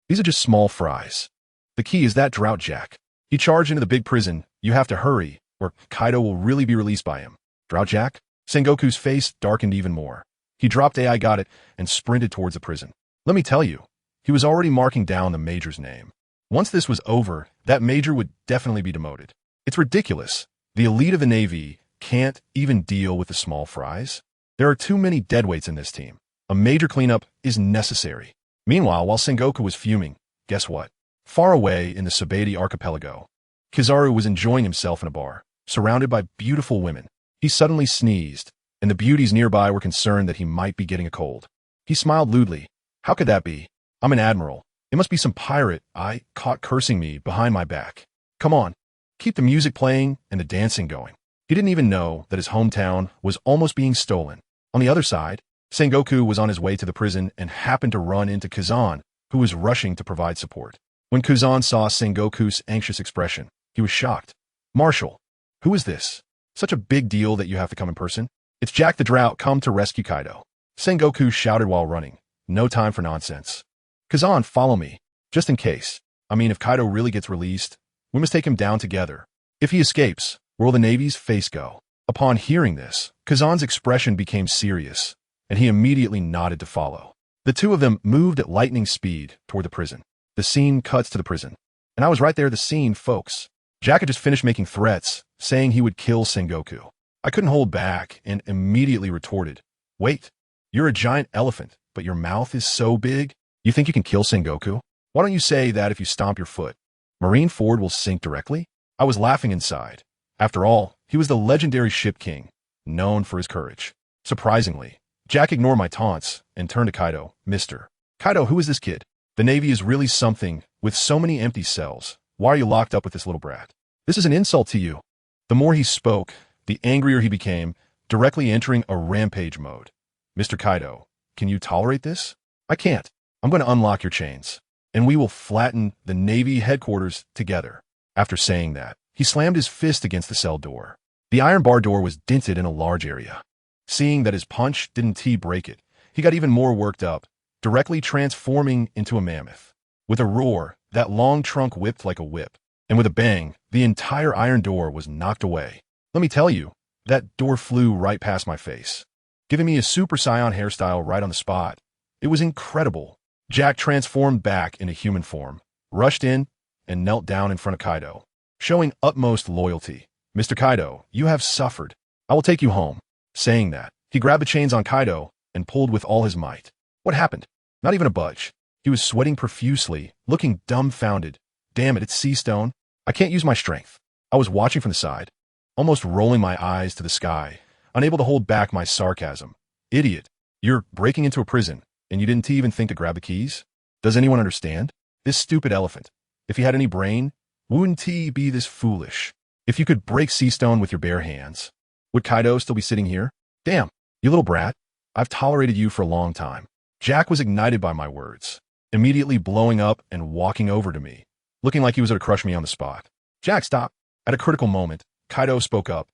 these are just small fries. The key is that drought jack. He charged into the big prison. You have to hurry, or Kaido will really be released by him. Drought jack? Sengoku's face darkened even more. He dropped I got it and sprinted towards the prison. Let me tell you, he was already marking down the major's name. Once this was over, that major would definitely be demoted. It's ridiculous. The elite of the Navy can't even deal with the small fries. There are too many deadweights in this team. A major cleanup is necessary. Meanwhile, while Sengoku was fuming, guess what? Far away in the Sabaody archipelago, Kizaru was enjoying himself in a bar, surrounded by beautiful women. He suddenly sneezed, and the beauties nearby were concerned that he might be getting a cold. He smiled lewdly. How could that be? I'm an admiral. It must be some pirate I caught cursing me behind my back. Come on, keep the music playing and the dancing going. He didn't even know that his hometown was almost being stolen. On the other side, Sengoku was on his way to the prison and happened to run into Kazan, who was rushing to provide support. When Kazan saw Sengoku's anxious expression, he was shocked. Marshal, who is this? Such a big deal that you have to come in person? It's Jack the Drought come to rescue Kaido. Sengoku shouted while running. No time for nonsense. Kazan, follow me. Just in case. I mean, if Kaido really gets released, we must take him down together. If he escapes, where will the Navy's face go? Upon hearing this, Kazan's expression became serious, and he immediately nodded to follow. The two of them moved at lightning speed toward the prison. The scene cuts to the prison. And I was right there at the scene, folks. Jack had just finished making threats, saying he would kill Sengoku. I couldn't hold back and immediately retorted, wait, you're a giant elephant, but your mouth is so big? You think you can kill Sengoku? Why don't you say that if you stomp your foot? Marineford will sink directly? I was laughing inside. After all, he was the legendary ship king, known for his courage. Surprisingly, Jack ignored my taunts and turned to Kaido. Mister. Kaido, who is this kid? The Navy is really something, with so many empty cells. Why are you locked up with this little brat? This is an insult to you. The more he spoke, the angrier he became, directly entering a rampage mode. Mr. Kaido, can you tolerate this? I can't. I'm going to unlock your chains, and we will flatten the Navy headquarters together. After saying that, he slammed his fist against the cell door. The iron bar door was dented in a large area. Seeing that his punch didn't break it, he got even more worked up, directly transforming into a mammoth. With a roar, that long trunk whipped like a whip, and with a bang, the entire iron door was knocked away. Let me tell you, that door flew right past my face, giving me a Super Saiyan hairstyle right on the spot. It was incredible. Jack transformed back into human form, rushed in, and knelt down in front of Kaido, showing utmost loyalty. Mr. Kaido, you have suffered. I will take you home. Saying that, he grabbed the chains on Kaido and pulled with all his might. What happened? Not even a budge. He was sweating profusely, looking dumbfounded. Damn it, it's sea stone. I can't use my strength. I was watching from the side, almost rolling my eyes to the sky, unable to hold back my sarcasm. Idiot. You're breaking into a prison, and you didn't even think to grab the keys? Does anyone understand? This stupid elephant. If he had any brain, wouldn't he be this foolish? If you could break sea stone with your bare hands, would Kaido still be sitting here? Damn, you little brat. I've tolerated you for a long time. Jack was ignited by my words, immediately blowing up and walking over to me, looking like he was going to crush me on the spot. Jack, stop. At a critical moment, Kaido spoke up.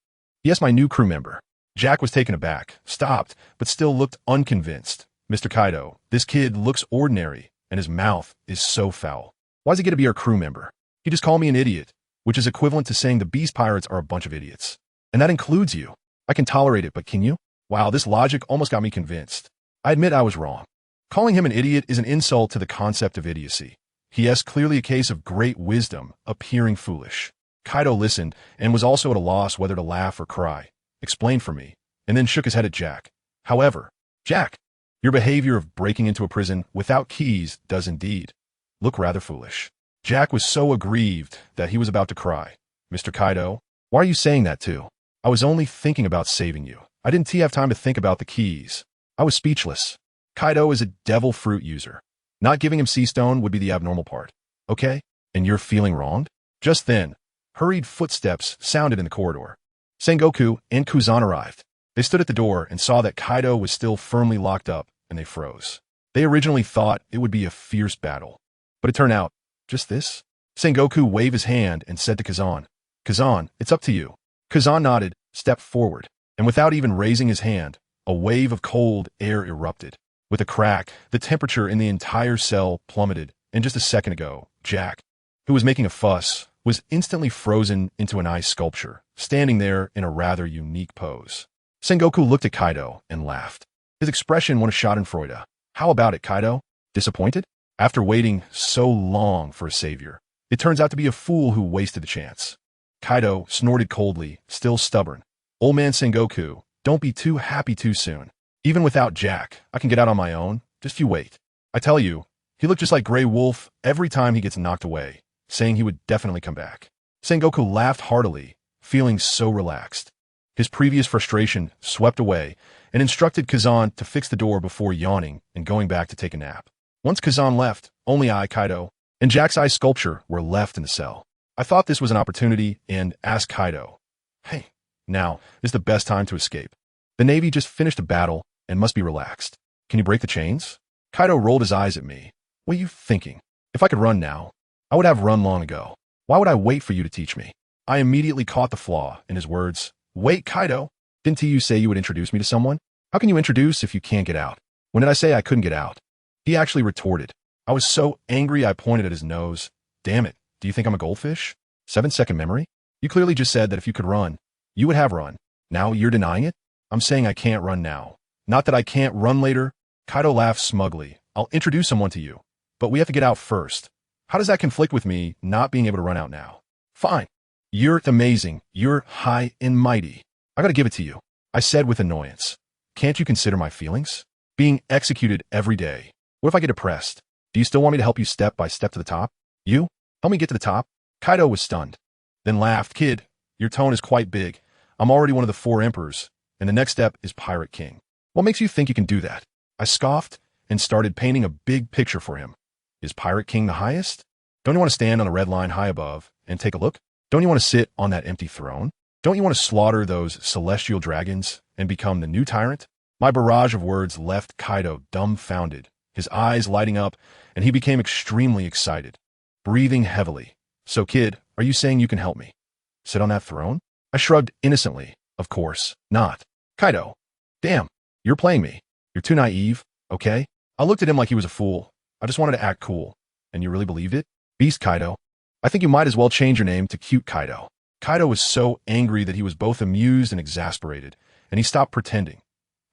Yes, my new crew member. Jack was taken aback, stopped, but still looked unconvinced. Mr. Kaido, this kid looks ordinary, and his mouth is so foul. Why does he get to be our crew member? He just called me an idiot, which is equivalent to saying the Beast Pirates are a bunch of idiots. And that includes you. I can tolerate it, but can you? Wow, this logic almost got me convinced. I admit I was wrong. Calling him an idiot is an insult to the concept of idiocy. He has clearly a case of great wisdom, appearing foolish. Kaido listened and was also at a loss whether to laugh or cry, explained for me, and then shook his head at Jack. However, Jack, your behavior of breaking into a prison without keys does indeed look rather foolish. Jack was so aggrieved that he was about to cry. Mr. Kaido, why are you saying that too? I was only thinking about saving you. I didn't have time to think about the keys. I was speechless. Kaido is a devil fruit user. Not giving him sea stone would be the abnormal part. Okay? And you're feeling wronged? Just then, hurried footsteps sounded in the corridor. Sengoku and Kuzan arrived. They stood at the door and saw that Kaido was still firmly locked up, and they froze. They originally thought it would be a fierce battle, but it turned out just this. Sengoku waved his hand and said to Kazan, "Kazan, it's up to you." Kazan nodded, stepped forward, and without even raising his hand, a wave of cold air erupted. With a crack, the temperature in the entire cell plummeted, and just a second ago, Jack, who was making a fuss, was instantly frozen into an ice sculpture, standing there in a rather unique pose. Sengoku looked at Kaido and laughed. His expression went a schadenfreude. How about it, Kaido? Disappointed? After waiting so long for a savior, it turns out to be a fool who wasted the chance. Kaido snorted coldly, still stubborn. Old man Sengoku, don't be too happy too soon. Even without Jack, I can get out on my own. Just you wait. I tell you, he looked just like Grey Wolf every time he gets knocked away, saying he would definitely come back. Sengoku laughed heartily, feeling so relaxed. His previous frustration swept away and instructed Kazan to fix the door before yawning and going back to take a nap. Once Kazan left, only I, Kaido, and Jack's eye sculpture were left in the cell. I thought this was an opportunity and asked Kaido, "Hey, now is the best time to escape. The Navy just finished a battle and must be relaxed. Can you break the chains?" Kaido rolled his eyes at me. "What are you thinking? If I could run now, I would have run long ago. Why would I wait for you to teach me?" I immediately caught the flaw in his words. "Wait, Kaido. Didn't you say you would introduce me to someone? How can you introduce if you can't get out? When did I say I couldn't get out?" He actually retorted. I was so angry I pointed at his nose. "Damn it, do you think I'm a goldfish? 7-second memory? You clearly just said that if you could run, you would have run. Now you're denying it? I'm saying I can't run now. Not that I can't run later." Kaido laughed smugly. "I'll introduce someone to you, but we have to get out first. How does that conflict with me not being able to run out now?" "Fine. You're amazing. You're high and mighty. I gotta give it to you," I said with annoyance. "Can't you consider my feelings? Being executed every day. What if I get depressed? Do you still want me to help you step by step to the top? You? Help me get to the top?" Kaido was stunned, then laughed. "Kid, your tone is quite big. I'm already one of the 4 emperors, and the next step is Pirate King. What makes you think you can do that?" I scoffed and started painting a big picture for him. Is Pirate King the highest? Don't you want to stand on a red line high above and take a look? Don't you want to sit on that empty throne? Don't you want to slaughter those celestial dragons and become the new tyrant? My barrage of words left Kaido dumbfounded, his eyes lighting up, and he became extremely excited, breathing heavily. "So kid, are you saying you can help me sit on that throne?" I shrugged innocently. "Of course not." "Kaido, damn, you're playing me. You're too naive, okay?" I looked at him like he was a fool. I just wanted to act cool. "And you really believed it?" "Beast Kaido. I think you might as well change your name to Cute Kaido." Kaido was so angry that he was both amused and exasperated, and he stopped pretending.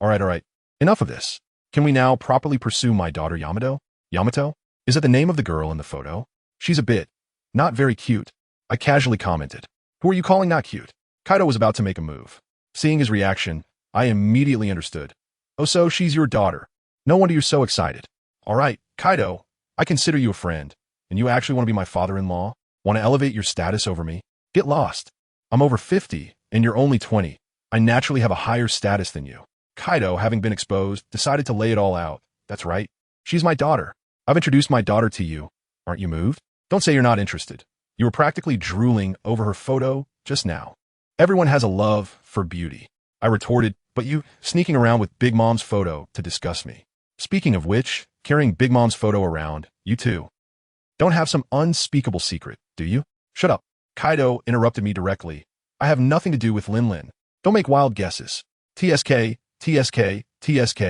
All right. Enough of this. Can we now properly pursue my daughter Yamato? Yamato? Is that the name of the girl in the photo? She's a bit not very cute. I casually commented. Who are you calling not cute? Kaido was about to make a move. Seeing his reaction, I immediately understood. "Oh, so she's your daughter. No wonder you're so excited. All right, Kaido, I consider you a friend, and you actually want to be my father-in-law? Want to elevate your status over me? Get lost. I'm over 50, and you're only 20. I naturally have a higher status than you." Kaido, having been exposed, decided to lay it all out. "That's right. She's my daughter. I've introduced my daughter to you. Aren't you moved? Don't say you're not interested. You were practically drooling over her photo just now. Everyone has a love for beauty." I retorted, "But you sneaking around with Big Mom's photo to disgust me. Speaking of which, carrying Big Mom's photo around, you too. Don't have some unspeakable secret, do you?" "Shut up." Kaido interrupted me directly. "I have nothing to do with Lin Lin. Don't make wild guesses. TSK,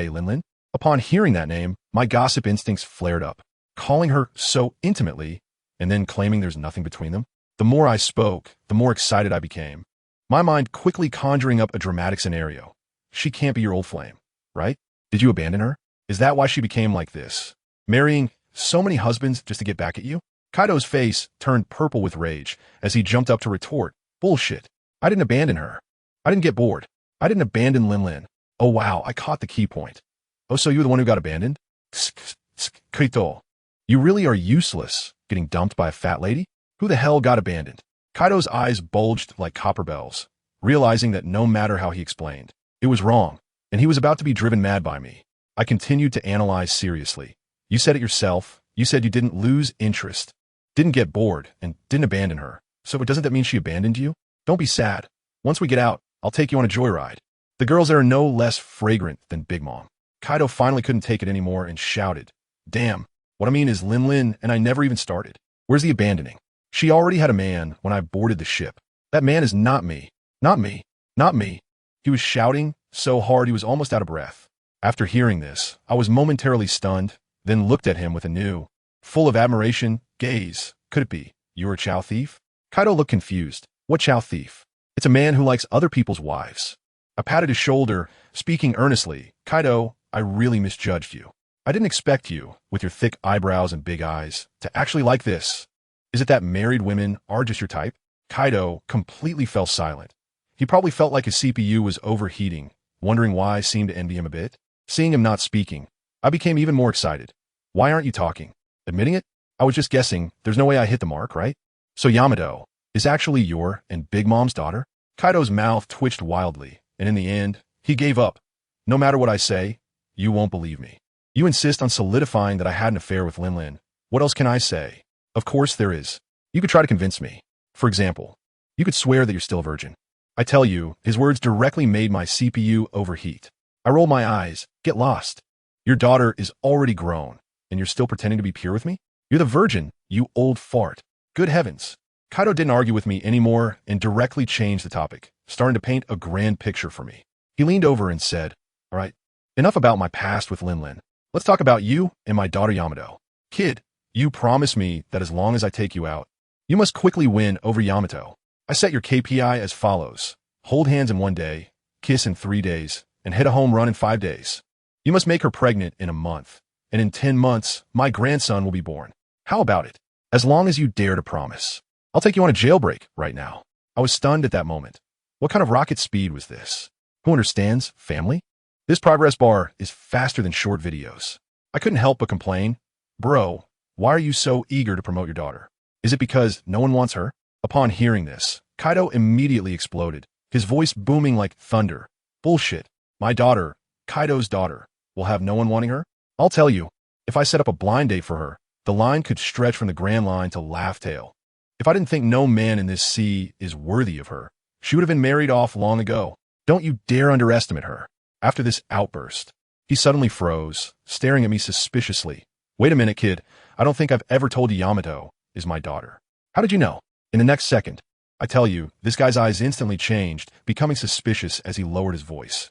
Lin Lin." Upon hearing that name, my gossip instincts flared up. Calling her so intimately, and then claiming there's nothing between them. The more I spoke, the more excited I became. My mind quickly conjuring up a dramatic scenario. She can't be your old flame, right? Did you abandon her? Is that why she became like this? Marrying so many husbands just to get back at you? Kaido's face turned purple with rage as he jumped up to retort. "Bullshit. I didn't abandon her. I didn't get bored. I didn't abandon Lin Lin." Oh wow, I caught the key point. "Oh, so you're the one who got abandoned? Kaido, you really are useless, getting dumped by a fat lady? Who the hell got abandoned?" Kaido's eyes bulged like copper bells, realizing that no matter how he explained, it was wrong, and he was about to be driven mad by me. I continued to analyze seriously. "You said it yourself. You said you didn't lose interest, didn't get bored, and didn't abandon her. So doesn't that mean she abandoned you? Don't be sad. Once we get out, I'll take you on a joyride. The girls there are no less fragrant than Big Mom. Kaido finally couldn't take it anymore and shouted, "Damn, what I mean is Lin and I never even started. Where's the abandoning? She already had a man when I boarded the ship. That man is not me. Not me. Not me." He was shouting so hard he was almost out of breath. After hearing this, I was momentarily stunned, then looked at him with a new, full of admiration, gaze. Could it be, you're a chow thief? Kaido looked confused. What chow thief? It's a man who likes other people's wives. I patted his shoulder, speaking earnestly. Kaido, I really misjudged you. I didn't expect you, with your thick eyebrows and big eyes, to actually like this. Is it that married women are just your type? Kaido completely fell silent. He probably felt like his CPU was overheating, wondering why I seemed to envy him a bit. Seeing him not speaking, I became even more excited. Why aren't you talking? Admitting it? I was just guessing. There's no way I hit the mark, right? So Yamato is actually your and Big Mom's daughter? Kaido's mouth twitched wildly, and in the end, he gave up. No matter what I say, you won't believe me. You insist on solidifying that I had an affair with Lin. What else can I say? Of course there is. You could try to convince me. For example, you could swear that you're still a virgin. I tell you, his words directly made my CPU overheat. I rolled my eyes. Get lost. Your daughter is already grown, and you're still pretending to be pure with me? You're the virgin, you old fart. Good heavens. Kaido didn't argue with me anymore and directly changed the topic, starting to paint a grand picture for me. He leaned over and said, "All right, enough about my past with Lin. Let's talk about you and my daughter Yamato. Kid, you promised me that as long as I take you out, you must quickly win over Yamato. I set your KPI as follows. Hold hands in 1 day, kiss in 3 days, and hit a home run in 5 days. You must make her pregnant in a month, and in 10 months, my grandson will be born. How about it? As long as you dare to promise. I'll take you on a jailbreak right now." I was stunned at that moment. What kind of rocket speed was this? Who understands family? This progress bar is faster than short videos. I couldn't help but complain. Bro, why are you so eager to promote your daughter? Is it because no one wants her? Upon hearing this, Kaido immediately exploded, his voice booming like thunder. Bullshit. My daughter, Kaido's daughter, will have no one wanting her? I'll tell you, if I set up a blind date for her, the line could stretch from the Grand Line to Laugh Tale. If I didn't think no man in this sea is worthy of her, she would have been married off long ago. Don't you dare underestimate her. After this outburst, he suddenly froze, staring at me suspiciously. Wait a minute, kid. I don't think I've ever told you Yamato is my daughter. How did you know? In the next second, I tell you, this guy's eyes instantly changed, becoming suspicious as he lowered his voice.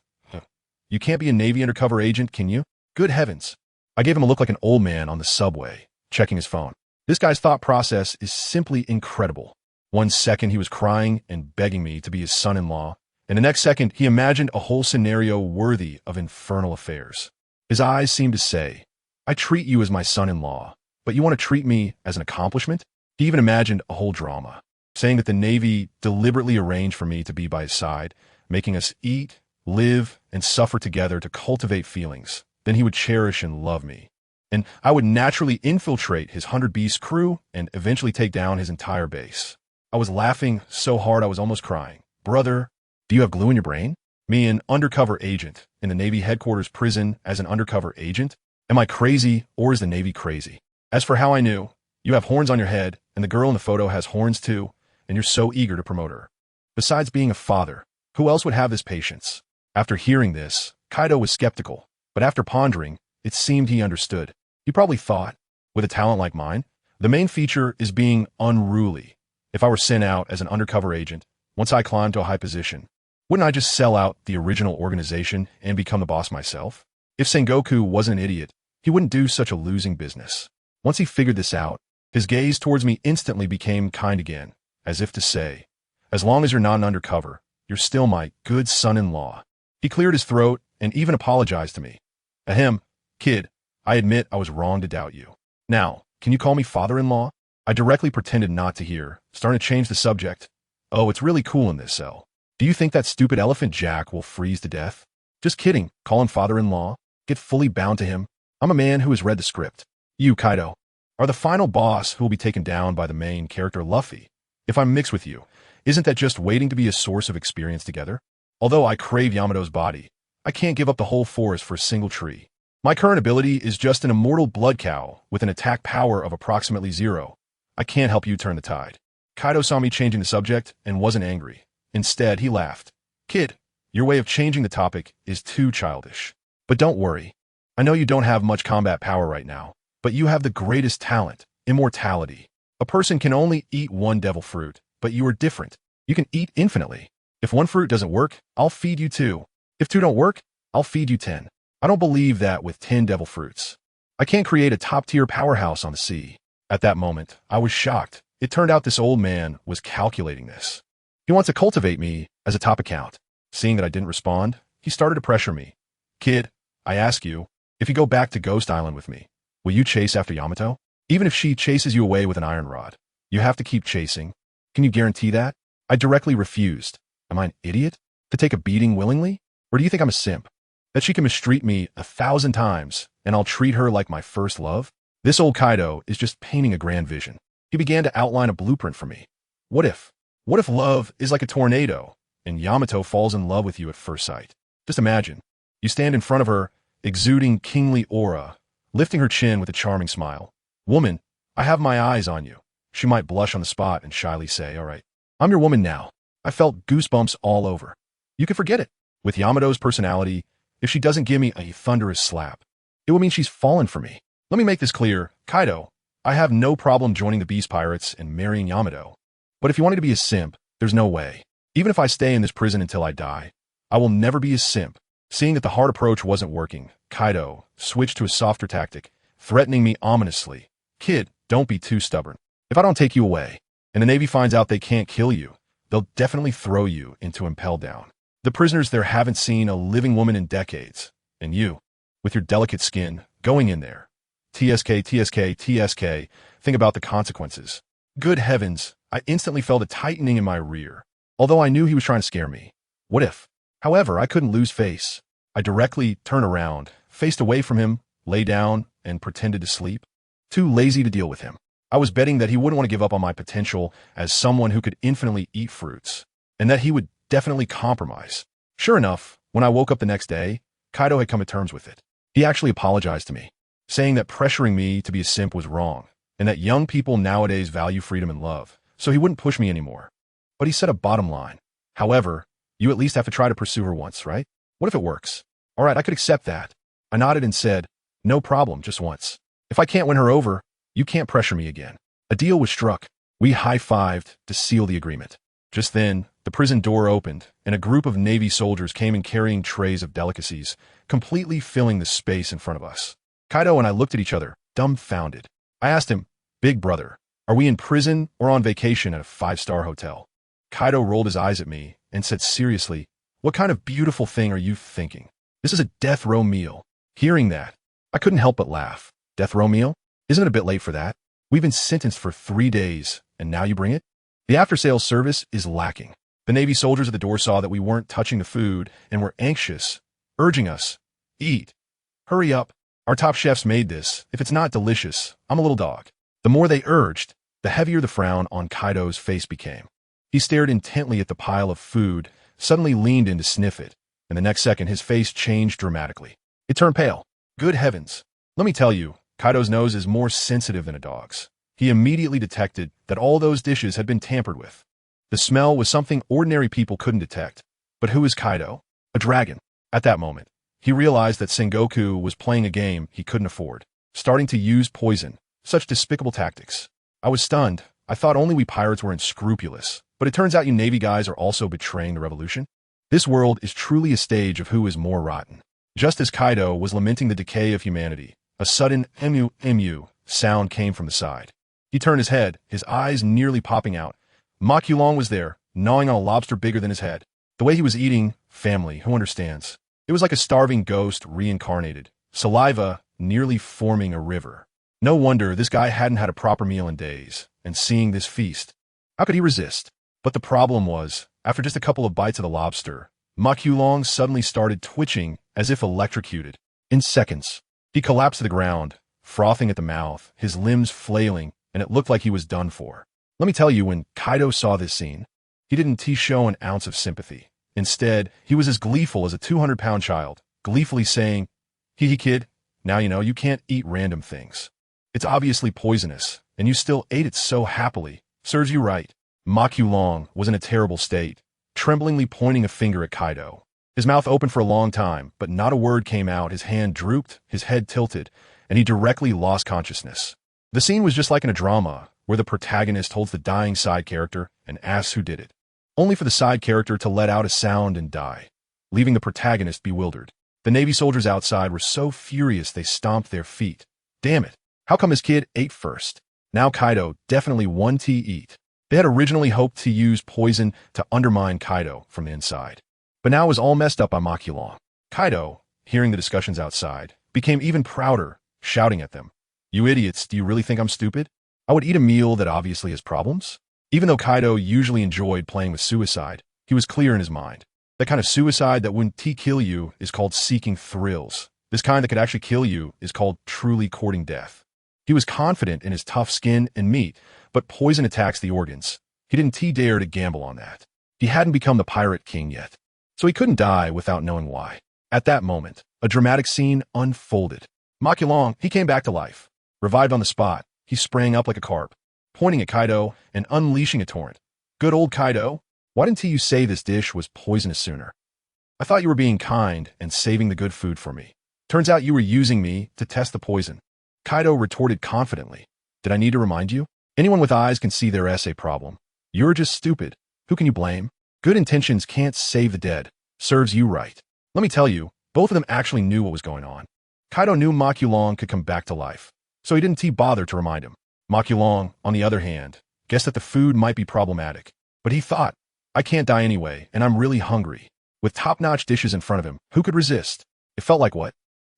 You can't be a Navy undercover agent, can you? Good heavens. I gave him a look like an old man on the subway, checking his phone. This guy's thought process is simply incredible. 1 second he was crying and begging me to be his son-in-law, and the next second he imagined a whole scenario worthy of infernal affairs. His eyes seemed to say, I treat you as my son-in-law, but you want to treat me as an accomplishment? He even imagined a whole drama, saying that the Navy deliberately arranged for me to be by his side, making us eat, live, and suffer together to cultivate feelings. Then he would cherish and love me. And I would naturally infiltrate his 100-beast crew and eventually take down his entire base. I was laughing so hard I was almost crying. Brother, do you have glue in your brain? Me, an undercover agent in the Navy headquarters prison as an undercover agent? Am I crazy or is the Navy crazy? As for how I knew, you have horns on your head and the girl in the photo has horns too, and you're so eager to promote her. Besides being a father, who else would have this patience? After hearing this, Kaido was skeptical, but after pondering, it seemed he understood. He probably thought, with a talent like mine, the main feature is being unruly. If I were sent out as an undercover agent, once I climbed to a high position, wouldn't I just sell out the original organization and become the boss myself? If Sengoku wasn't an idiot, he wouldn't do such a losing business. Once he figured this out, his gaze towards me instantly became kind again, as if to say, as long as you're not an undercover, you're still my good son-in-law. He cleared his throat and even apologized to me. Ahem, kid, I admit I was wrong to doubt you. Now, can you call me father-in-law? I directly pretended not to hear, starting to change the subject. Oh, it's really cool in this cell. Do you think that stupid elephant Jack will freeze to death? Just kidding, call him father-in-law. Get fully bound to him. I'm a man who has read the script. You, Kaido, are the final boss who will be taken down by the main character Luffy. If I'm mixed with you, isn't that just waiting to be a source of experience together? Although I crave Yamato's body, I can't give up the whole forest for a single tree. My current ability is just an immortal blood cow with an attack power of approximately 0. I can't help you turn the tide. Kaido saw me changing the subject and wasn't angry. Instead, he laughed. Kid, your way of changing the topic is too childish. But don't worry. I know you don't have much combat power right now, but you have the greatest talent, immortality. A person can only eat one devil fruit, but you are different. You can eat infinitely. If one fruit doesn't work, I'll feed you 2. If 2 don't work, I'll feed you 10. I don't believe that with 10 devil fruits. I can't create a top-tier powerhouse on the sea. At that moment, I was shocked. It turned out this old man was calculating this. He wants to cultivate me as a top account. Seeing that I didn't respond, he started to pressure me. Kid, I ask you, if you go back to Ghost Island with me, will you chase after Yamato? Even if she chases you away with an iron rod, you have to keep chasing. Can you guarantee that? I directly refused. Am I an idiot? To take a beating willingly? Or do you think I'm a simp? That she can mistreat me 1,000 times, and I'll treat her like my first love? This old Kaido is just painting a grand vision. He began to outline a blueprint for me. What if love is like a tornado, and Yamato falls in love with you at first sight? Just imagine. You stand in front of her, exuding kingly aura, lifting her chin with a charming smile. Woman, I have my eyes on you. She might blush on the spot and shyly say, all right, I'm your woman now. I felt goosebumps all over. You can forget it. With Yamato's personality, if she doesn't give me a thunderous slap, it will mean she's fallen for me. Let me make this clear, Kaido. I have no problem joining the Beast Pirates and marrying Yamato. But if you wanted to be a simp, there's no way. Even if I stay in this prison until I die, I will never be a simp. Seeing that the hard approach wasn't working, Kaido switched to a softer tactic, threatening me ominously. Kid, don't be too stubborn. If I don't take you away, and the Navy finds out they can't kill you, they'll definitely throw you into Impel Down. The prisoners there haven't seen a living woman in decades, and you, with your delicate skin, going in there. TSK, TSK, TSK, think about the consequences. Good heavens, I instantly felt a tightening in my rear, although I knew he was trying to scare me. What if? However, I couldn't lose face. I directly turned around, faced away from him, lay down, and pretended to sleep. Too lazy to deal with him. I was betting that he wouldn't want to give up on my potential as someone who could infinitely eat fruits, and that he would definitely compromise. Sure enough, when I woke up the next day, Kaido had come to terms with it. He actually apologized to me, saying that pressuring me to be a simp was wrong, and that young people nowadays value freedom and love, so he wouldn't push me anymore. But he set a bottom line. However, you at least have to try to pursue her once, right? What if it works? All right, I could accept that. I nodded and said, no problem, just once. If I can't win her over, you can't pressure me again. A deal was struck. We high-fived to seal the agreement. Just then, the prison door opened, and a group of Navy soldiers came in carrying trays of delicacies, completely filling the space in front of us. Kaido and I looked at each other, dumbfounded. I asked him, Big brother, are we in prison or on vacation at a 5-star hotel? Kaido rolled his eyes at me and said seriously, what kind of beautiful thing are you thinking? This is a death row meal. Hearing that, I couldn't help but laugh. Death row meal? Isn't it a bit late for that? We've been sentenced for 3 days, and now you bring it? The after-sales service is lacking. The Navy soldiers at the door saw that we weren't touching the food and were anxious, urging us, eat. Hurry up. Our top chefs made this. If it's not delicious, I'm a little dog. The more they urged, the heavier the frown on Kaido's face became. He stared intently at the pile of food, suddenly leaned in to sniff it, and the next second his face changed dramatically. It turned pale. Good heavens. Let me tell you, Kaido's nose is more sensitive than a dog's. He immediately detected that all those dishes had been tampered with. The smell was something ordinary people couldn't detect. But who is Kaido? A dragon. At that moment, he realized that Sengoku was playing a game he couldn't afford, starting to use poison, such despicable tactics. I was stunned. I thought only we pirates were unscrupulous, but it turns out you Navy guys are also betraying the revolution. This world is truly a stage of who is more rotten. Just as Kaido was lamenting the decay of humanity, a sudden emu sound came from the side. He turned his head, his eyes nearly popping out. Makulong was there, gnawing on a lobster bigger than his head. The way he was eating, family, who understands? It was like a starving ghost reincarnated, saliva nearly forming a river. No wonder this guy hadn't had a proper meal in days, and seeing this feast, how could he resist? But the problem was, after just a couple of bites of the lobster, Makulong suddenly started twitching as if electrocuted. In seconds, he collapsed to the ground, frothing at the mouth, his limbs flailing, and it looked like he was done for. Let me tell you, when Kaido saw this scene, he didn't show an ounce of sympathy. Instead, he was as gleeful as a 200-pound child, gleefully saying, hee hee kid, now you know you can't eat random things. It's obviously poisonous, and you still ate it so happily. Serves you right. Makulong was in a terrible state, tremblingly pointing a finger at Kaido. His mouth opened for a long time, but not a word came out. His hand drooped, his head tilted, and he directly lost consciousness. The scene was just like in a drama, where the protagonist holds the dying side character and asks who did it, only for the side character to let out a sound and die, leaving the protagonist bewildered. The Navy soldiers outside were so furious they stomped their feet. Damn it, how come this kid ate first? Now Kaido definitely won to eat. They had originally hoped to use poison to undermine Kaido from the inside, but now it was all messed up by Makulong. Kaido, hearing the discussions outside, became even prouder, shouting at them. You idiots, do you really think I'm stupid? I would eat a meal that obviously has problems? Even though Kaido usually enjoyed playing with suicide, he was clear in his mind. The kind of suicide that wouldn't kill you is called seeking thrills. This kind that could actually kill you is called truly courting death. He was confident in his tough skin and meat, but poison attacks the organs. He didn't dare to gamble on that. He hadn't become the pirate king yet, so he couldn't die without knowing why. At that moment, a dramatic scene unfolded. Makulong, he came back to life. Revived on the spot, he sprang up like a carp, pointing at Kaido and unleashing a torrent. Good old Kaido, why didn't you say this dish was poisonous sooner? I thought you were being kind and saving the good food for me. Turns out you were using me to test the poison. Kaido retorted confidently. Did I need to remind you? Anyone with eyes can see there is a problem. You're just stupid. Who can you blame? Good intentions can't save the dead. Serves you right. Let me tell you, both of them actually knew what was going on. Kaido knew Makulong could come back to life, so he didn't bother to remind him. Makulong, on the other hand, guessed that the food might be problematic, but he thought, I can't die anyway, and I'm really hungry. With top-notch dishes in front of him, who could resist? It felt like what?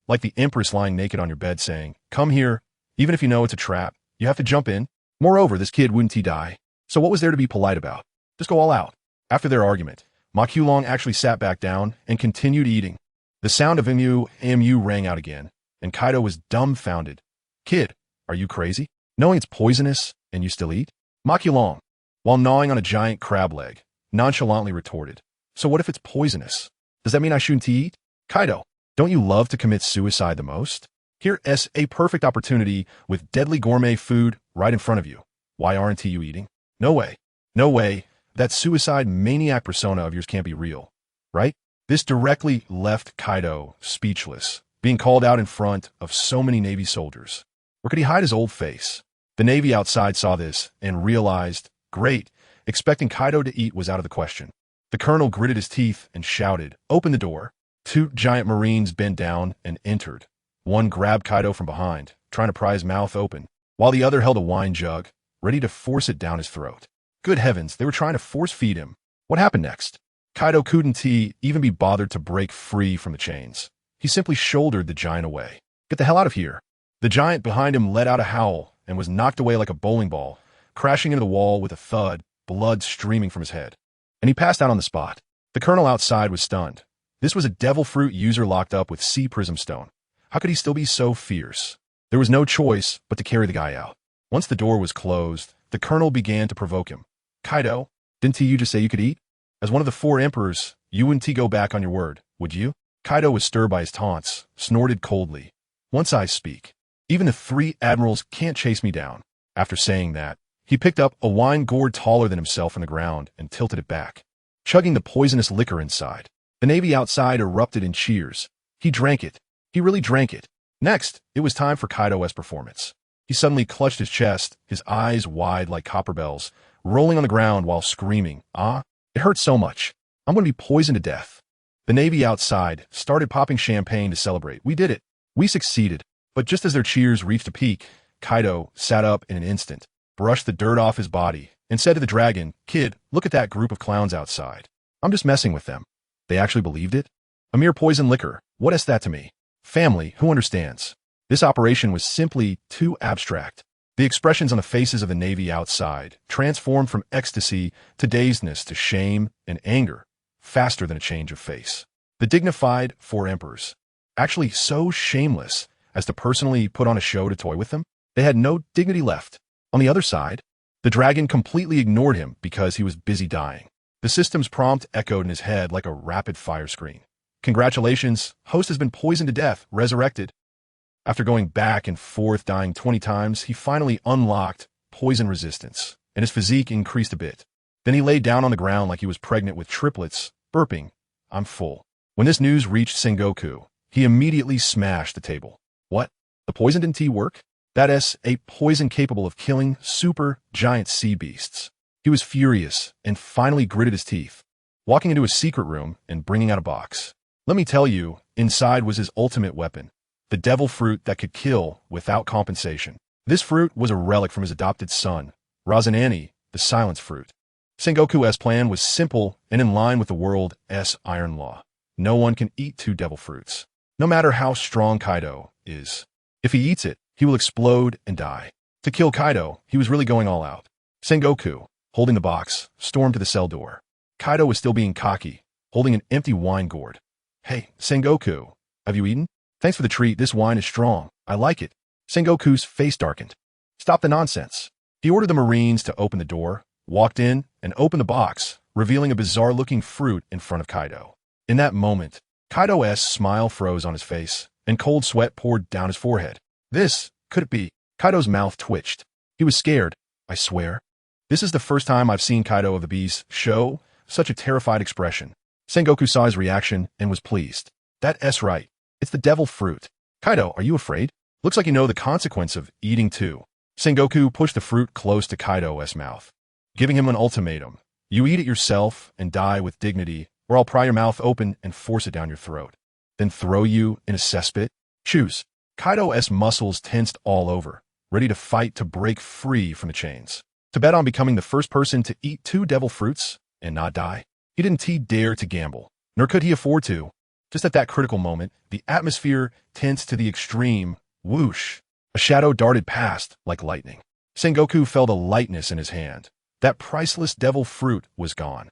Like the Empress lying naked on your bed saying, come here, even if you know it's a trap, you have to jump in. Moreover, this kid wouldn't die, so what was there to be polite about? Just go all out. After their argument, Makulong actually sat back down and continued eating. The sound of amu rang out again, and Kaido was dumbfounded. Kid, are you crazy? Knowing it's poisonous, and you still eat? Makulong, while gnawing on a giant crab leg, nonchalantly retorted, so what if it's poisonous? Does that mean I shouldn't eat? Kaido, don't you love to commit suicide the most? Here is a perfect opportunity with deadly gourmet food right in front of you. Why aren't you eating? No way. No way. That suicide maniac persona of yours can't be real, right? This directly left Kaido speechless, being called out in front of so many Navy soldiers. Or could he hide his old face? The Navy outside saw this and realized, great, expecting Kaido to eat was out of the question. The colonel gritted his teeth and shouted, open the door. Two giant Marines bent down and entered. One grabbed Kaido from behind, trying to pry his mouth open, while the other held a wine jug, ready to force it down his throat. Good heavens, they were trying to force-feed him. What happened next? Kaido couldn't even be bothered to break free from the chains. He simply shouldered the giant away. Get the hell out of here. The giant behind him let out a howl and was knocked away like a bowling ball, crashing into the wall with a thud, blood streaming from his head. And he passed out on the spot. The colonel outside was stunned. This was a devil fruit user locked up with sea prism stone. How could he still be so fierce? There was no choice but to carry the guy out. Once the door was closed, the colonel began to provoke him. Kaido, didn't you just say you could eat? As one of the 4 emperors, you wouldn't go back on your word, would you? Kaido was stirred by his taunts, snorted coldly. Once I speak, even the 3 admirals can't chase me down. After saying that, he picked up a wine gourd taller than himself from the ground and tilted it back, chugging the poisonous liquor inside. The Navy outside erupted in cheers. He drank it. He really drank it. Next, it was time for Kaido's performance. He suddenly clutched his chest, his eyes wide like copper bells, rolling on the ground while screaming, ah, it hurts so much. I'm going to be poisoned to death. The Navy outside started popping champagne to celebrate. We did it. We succeeded. But just as their cheers reached a peak, Kaido sat up in an instant, brushed the dirt off his body, and said to the dragon, kid, look at that group of clowns outside. I'm just messing with them. They actually believed it? A mere poison liquor. What is that to me? Family, who understands? This operation was simply too abstract. The expressions on the faces of the Navy outside transformed from ecstasy to dazedness to shame and anger, faster than a change of face. The dignified 4 emperors, actually so shameless as to personally put on a show to toy with them, they had no dignity left. On the other side, the dragon completely ignored him because he was busy dying. The system's prompt echoed in his head like a rapid-fire screen. Congratulations, host has been poisoned to death, resurrected. After going back and forth dying 20 times, he finally unlocked poison resistance, and his physique increased a bit. Then he laid down on the ground like he was pregnant with triplets, burping, "I'm full." When this news reached Sengoku, he immediately smashed the table. What? The poison didn't tea work? That is a poison capable of killing super giant sea beasts. He was furious and finally gritted his teeth, walking into his secret room and bringing out a box. Let me tell you, inside was his ultimate weapon, the devil fruit that could kill without compensation. This fruit was a relic from his adopted son, Razanani, the silence fruit. Sengoku's plan was simple and in line with the world's iron law. No one can eat two devil fruits, no matter how strong Kaido is. If he eats it, he will explode and die. To kill Kaido, he was really going all out. Sengoku, holding the box, stormed to the cell door. Kaido was still being cocky, holding an empty wine gourd. "Hey, Sengoku, have you eaten? Thanks for the treat. This wine is strong. I like it." Sengoku's face darkened. "Stop the nonsense." He ordered the Marines to open the door, walked in, and opened the box, revealing a bizarre-looking fruit in front of Kaido. In that moment, Kaido's smile froze on his face, and cold sweat poured down his forehead. This, could it be? Kaido's mouth twitched. He was scared, I swear. This is the first time I've seen Kaido of the Bees show such a terrified expression. Sengoku saw his reaction and was pleased. That's right. It's the devil fruit. Kaido, are you afraid? Looks like you know the consequence of eating too. Sengoku pushed the fruit close to Kaido's mouth, giving him an ultimatum. You eat it yourself and die with dignity, or I'll pry your mouth open and force it down your throat. Then throw you in a cesspit? Choose. Kaido's muscles tensed all over, ready to fight to break free from the chains. To bet on becoming the first person to eat two devil fruits and not die? He didn't dare to gamble, nor could he afford to. Just at that critical moment, the atmosphere tensed to the extreme. Whoosh! A shadow darted past like lightning. Sengoku felt a lightness in his hand. That priceless devil fruit was gone.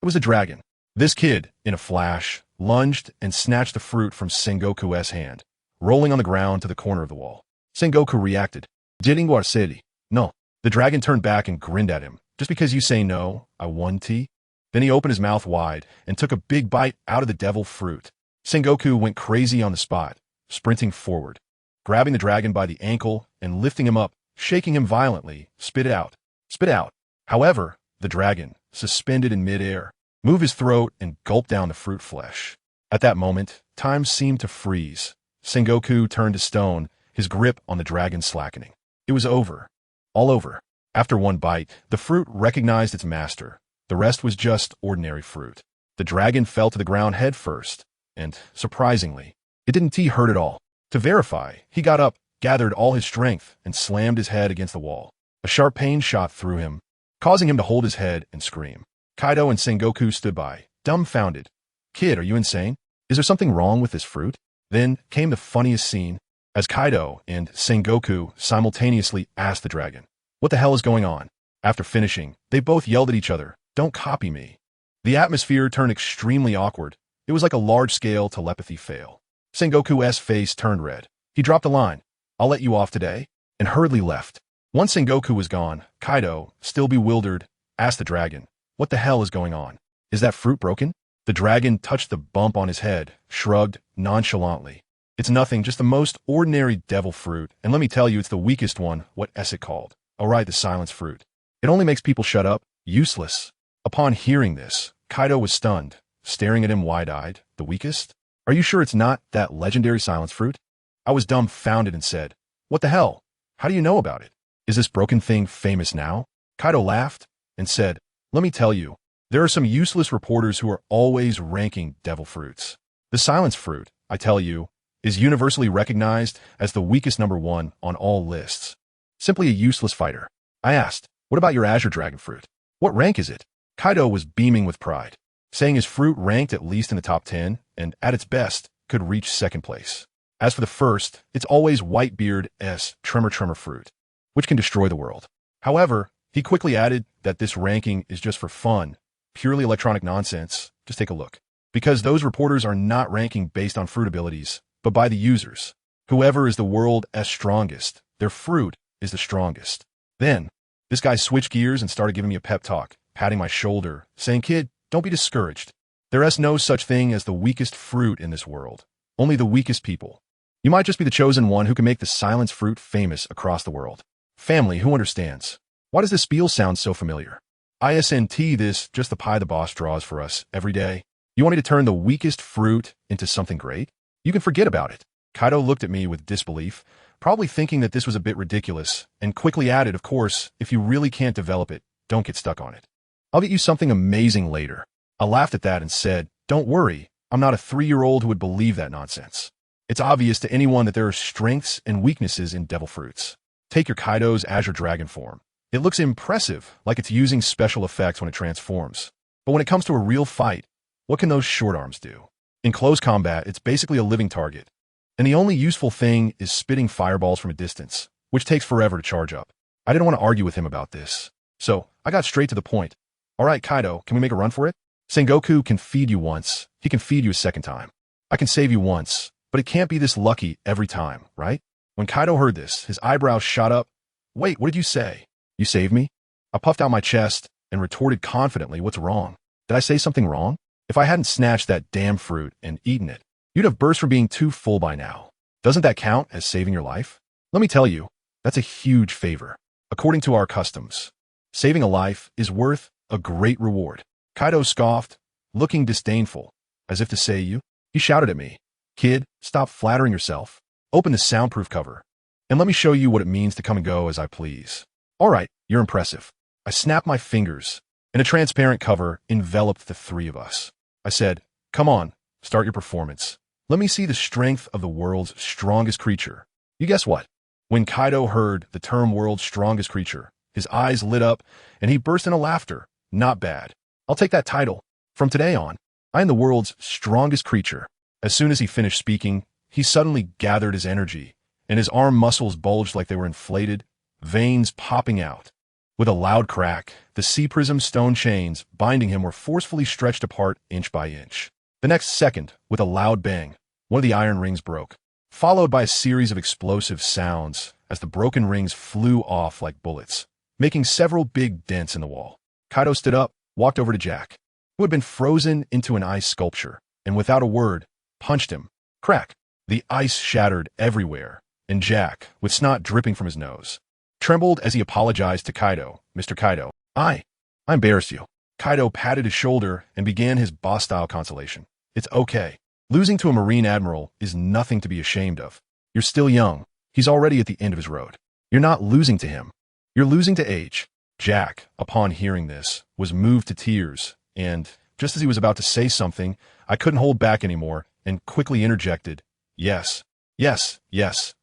It was a dragon. This kid, in a flash, lunged and snatched the fruit from Sengoku's hand, rolling on the ground to the corner of the wall. Sengoku reacted. Didn't seri. No. The dragon turned back and grinned at him. Just because you say no, I won tea? Then he opened his mouth wide and took a big bite out of the devil fruit. Sengoku went crazy on the spot, sprinting forward, grabbing the dragon by the ankle and lifting him up, shaking him violently. Spit it out. Spit out. However, the dragon, suspended in midair, moved his throat and gulped down the fruit flesh. At that moment, time seemed to freeze. Sengoku turned to stone, his grip on the dragon slackening. It was over. All over. After one bite, the fruit recognized its master. The rest was just ordinary fruit. The dragon fell to the ground head first, and, surprisingly, it didn't hurt at all. To verify, he got up, gathered all his strength, and slammed his head against the wall. A sharp pain shot through him, causing him to hold his head and scream. Kaido and Sengoku stood by, dumbfounded. Kid, are you insane? Is there something wrong with this fruit? Then came the funniest scene, as Kaido and Sengoku simultaneously asked the dragon, "What the hell is going on?" After finishing, they both yelled at each other, "Don't copy me." The atmosphere turned extremely awkward. It was like a large-scale telepathy fail. Sengoku's face turned red. He dropped a line, "I'll let you off today," and hurriedly left. Once Sengoku was gone, Kaido, still bewildered, asked the dragon, "What the hell is going on? Is that fruit broken?" The dragon touched the bump on his head, shrugged nonchalantly. "It's nothing, just the most ordinary devil fruit, and let me tell you, it's the weakest one. What is it called? All right, the silence fruit. It only makes people shut up. Useless." Upon hearing this, Kaido was stunned, staring at him wide-eyed. "The weakest? Are you sure it's not that legendary silence fruit?" I was dumbfounded and said, "What the hell? How do you know about it? Is this broken thing famous now?" Kaido laughed and said, "Let me tell you, there are some useless reporters who are always ranking devil fruits. The silence fruit, I tell you, is universally recognized as the weakest number one on all lists. Simply a useless fighter." I asked, "What about your Azure Dragon fruit? What rank is it?" Kaido was beaming with pride, saying his fruit ranked at least in the top 10, and at its best, could reach second place. As for the first, it's always Whitebeard's Tremor fruit, which can destroy the world. However, he quickly added that this ranking is just for fun, purely electronic nonsense. Just take a look. Because those reporters are not ranking based on fruit abilities, but by the users. Whoever is the world's strongest, their fruit is the strongest. Then, this guy switched gears and started giving me a pep talk, patting my shoulder, saying, "Kid, don't be discouraged. There is no such thing as the weakest fruit in this world. Only the weakest people. You might just be the chosen one who can make the silence fruit famous across the world." Family, who understands? Why does this spiel sound so familiar? ISNT this just the pie the boss draws for us every day. You want me to turn the weakest fruit into something great? You can forget about it. Kaido looked at me with disbelief, probably thinking that this was a bit ridiculous, and quickly added, of course, if you really can't develop it, don't get stuck on it. I'll get you something amazing later. I laughed at that and said, don't worry, I'm not a 3-year-old who would believe that nonsense. It's obvious to anyone that there are strengths and weaknesses in devil fruits. Take your Kaido's Azure Dragon form. It looks impressive, like it's using special effects when it transforms. But when it comes to a real fight, what can those short arms do? In close combat, it's basically a living target. And the only useful thing is spitting fireballs from a distance, which takes forever to charge up. I didn't want to argue with him about this. So, I got straight to the point. Alright, Kaido, can we make a run for it? Sengoku can feed you once. He can feed you a second time. I can save you once, but it can't be this lucky every time, right? When Kaido heard this, his eyebrows shot up. Wait, what did you say? You saved me? I puffed out my chest and retorted confidently, what's wrong? Did I say something wrong? If I hadn't snatched that damn fruit and eaten it, you'd have burst from being too full by now. Doesn't that count as saving your life? Let me tell you, that's a huge favor. According to our customs, saving a life is worth a great reward. Kaido scoffed, looking disdainful, as if to say you. He shouted at me, kid, stop flattering yourself. Open the soundproof cover, and let me show you what it means to come and go as I please. All right, you're impressive. I snapped my fingers, and a transparent cover enveloped the three of us. I said, come on, start your performance. Let me see the strength of the world's strongest creature. You guess what? When Kaido heard the term world's strongest creature, his eyes lit up, and he burst into laughter. Not bad. I'll take that title. From today on, I am the world's strongest creature. As soon as he finished speaking, he suddenly gathered his energy, and his arm muscles bulged like they were inflated, veins popping out. With a loud crack, the sea prism stone chains binding him were forcefully stretched apart inch by inch. The next second, with a loud bang, one of the iron rings broke, followed by a series of explosive sounds as the broken rings flew off like bullets, making several big dents in the wall. Kaido stood up, walked over to Jack, who had been frozen into an ice sculpture, and without a word, punched him. Crack! The ice shattered everywhere, and Jack, with snot dripping from his nose, trembled as he apologized to Kaido. Mr. Kaido, I embarrassed you. Kaido patted his shoulder and began his boss-style consolation. It's okay. Losing to a Marine Admiral is nothing to be ashamed of. You're still young. He's already at the end of his road. You're not losing to him. You're losing to age. Jack, upon hearing this, was moved to tears, and, just as he was about to say something, I couldn't hold back anymore and quickly interjected, Yes,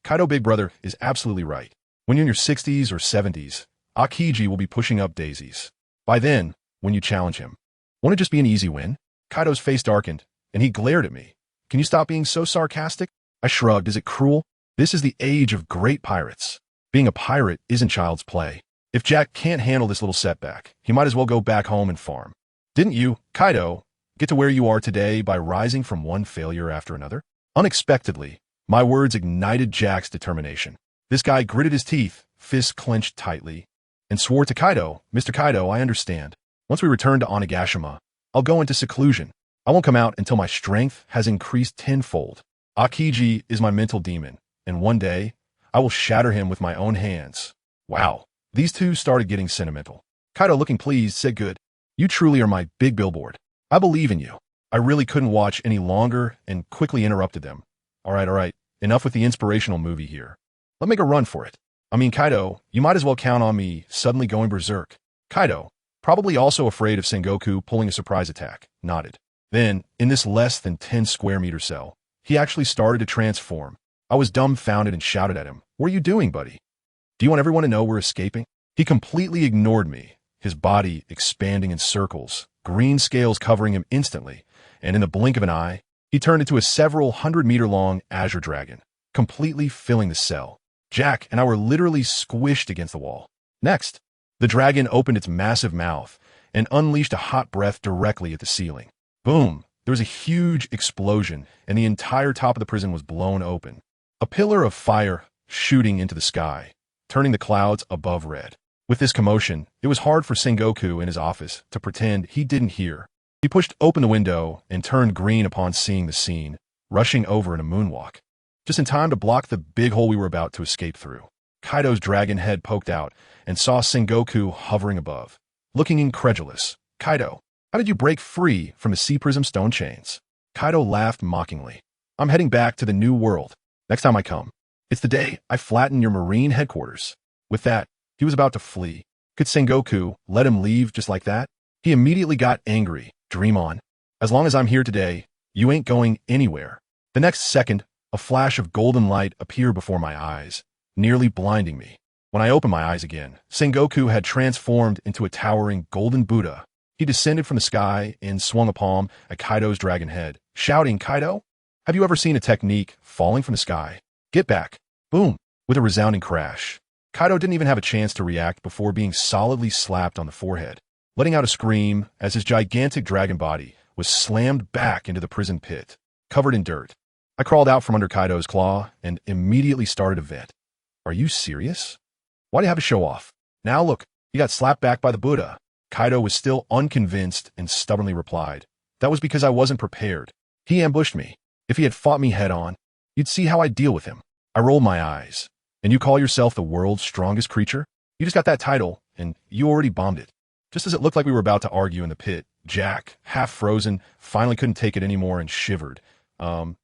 Kaido Big Brother is absolutely right. When you're in your 60s or 70s, Aokiji will be pushing up daisies. By then, when you challenge him, won't it just be an easy win? Kaido's face darkened, and he glared at me. Can you stop being so sarcastic? I shrugged. Is it cruel? This is the age of great pirates. Being a pirate isn't child's play. If Jack can't handle this little setback, he might as well go back home and farm. Didn't you, Kaido, get to where you are today by rising from one failure after another? Unexpectedly, my words ignited Jack's determination. This guy gritted his teeth, fists clenched tightly, and swore to Kaido, Mr. Kaido, I understand. Once we return to Onigashima, I'll go into seclusion. I won't come out until my strength has increased tenfold. Aokiji is my mental demon, and one day, I will shatter him with my own hands. Wow. These two started getting sentimental. Kaido, looking pleased, said, good. You truly are my big billboard. I believe in you. I really couldn't watch any longer and quickly interrupted them. All right. Enough with the inspirational movie here. Let's make a run for it. I mean, Kaido, you might as well count on me suddenly going berserk. Kaido, probably also afraid of Sengoku pulling a surprise attack, nodded. Then, in this less than 10 square meter cell, he actually started to transform. I was dumbfounded and shouted at him, what are you doing, buddy? Do you want everyone to know we're escaping? He completely ignored me, his body expanding in circles, green scales covering him instantly, and in the blink of an eye, he turned into a several 100-meter-long Azure Dragon, completely filling the cell. Jack and I were literally squished against the wall. Next, the dragon opened its massive mouth and unleashed a hot breath directly at the ceiling. Boom! There was a huge explosion, and the entire top of the prison was blown open. A pillar of fire shooting into the sky, turning the clouds above red. With this commotion, it was hard for Sengoku in his office to pretend he didn't hear. He pushed open the window and turned green upon seeing the scene, rushing over in a moonwalk, just in time to block the big hole we were about to escape through. Kaido's dragon head poked out and saw Sengoku hovering above. looking incredulous. Kaido, how did you break free from the Sea Prism stone chains? Kaido laughed mockingly. I'm heading back to the New World. Next time I come. It's the day I flatten your marine headquarters. With that, he was about to flee. Could Sengoku let him leave just like that? He immediately got angry. Dream on. As long as I'm here today, you ain't going anywhere. The next second, a flash of golden light appeared before my eyes, nearly blinding me. When I opened my eyes again, Sengoku had transformed into a towering golden Buddha. He descended from the sky and swung a palm at Kaido's dragon head, shouting, Kaido, have you ever seen a technique falling from the sky? Get back. Boom. With a resounding crash. Kaido didn't even have a chance to react before being solidly slapped on the forehead, letting out a scream as his gigantic dragon body was slammed back into the prison pit, covered in dirt. I crawled out from under Kaido's claw and immediately started a vent. Are you serious? Why do you have to show off? Now look, you got slapped back by the Buddha. Kaido was still unconvinced and stubbornly replied, that was because I wasn't prepared. He ambushed me. If he had fought me head on, you'd see how I'd deal with him. I rolled my eyes. And you call yourself the world's strongest creature? You just got that title, and you already bombed it. Just as it looked like we were about to argue in the pit, Jack, half frozen, finally couldn't take it anymore and shivered. Can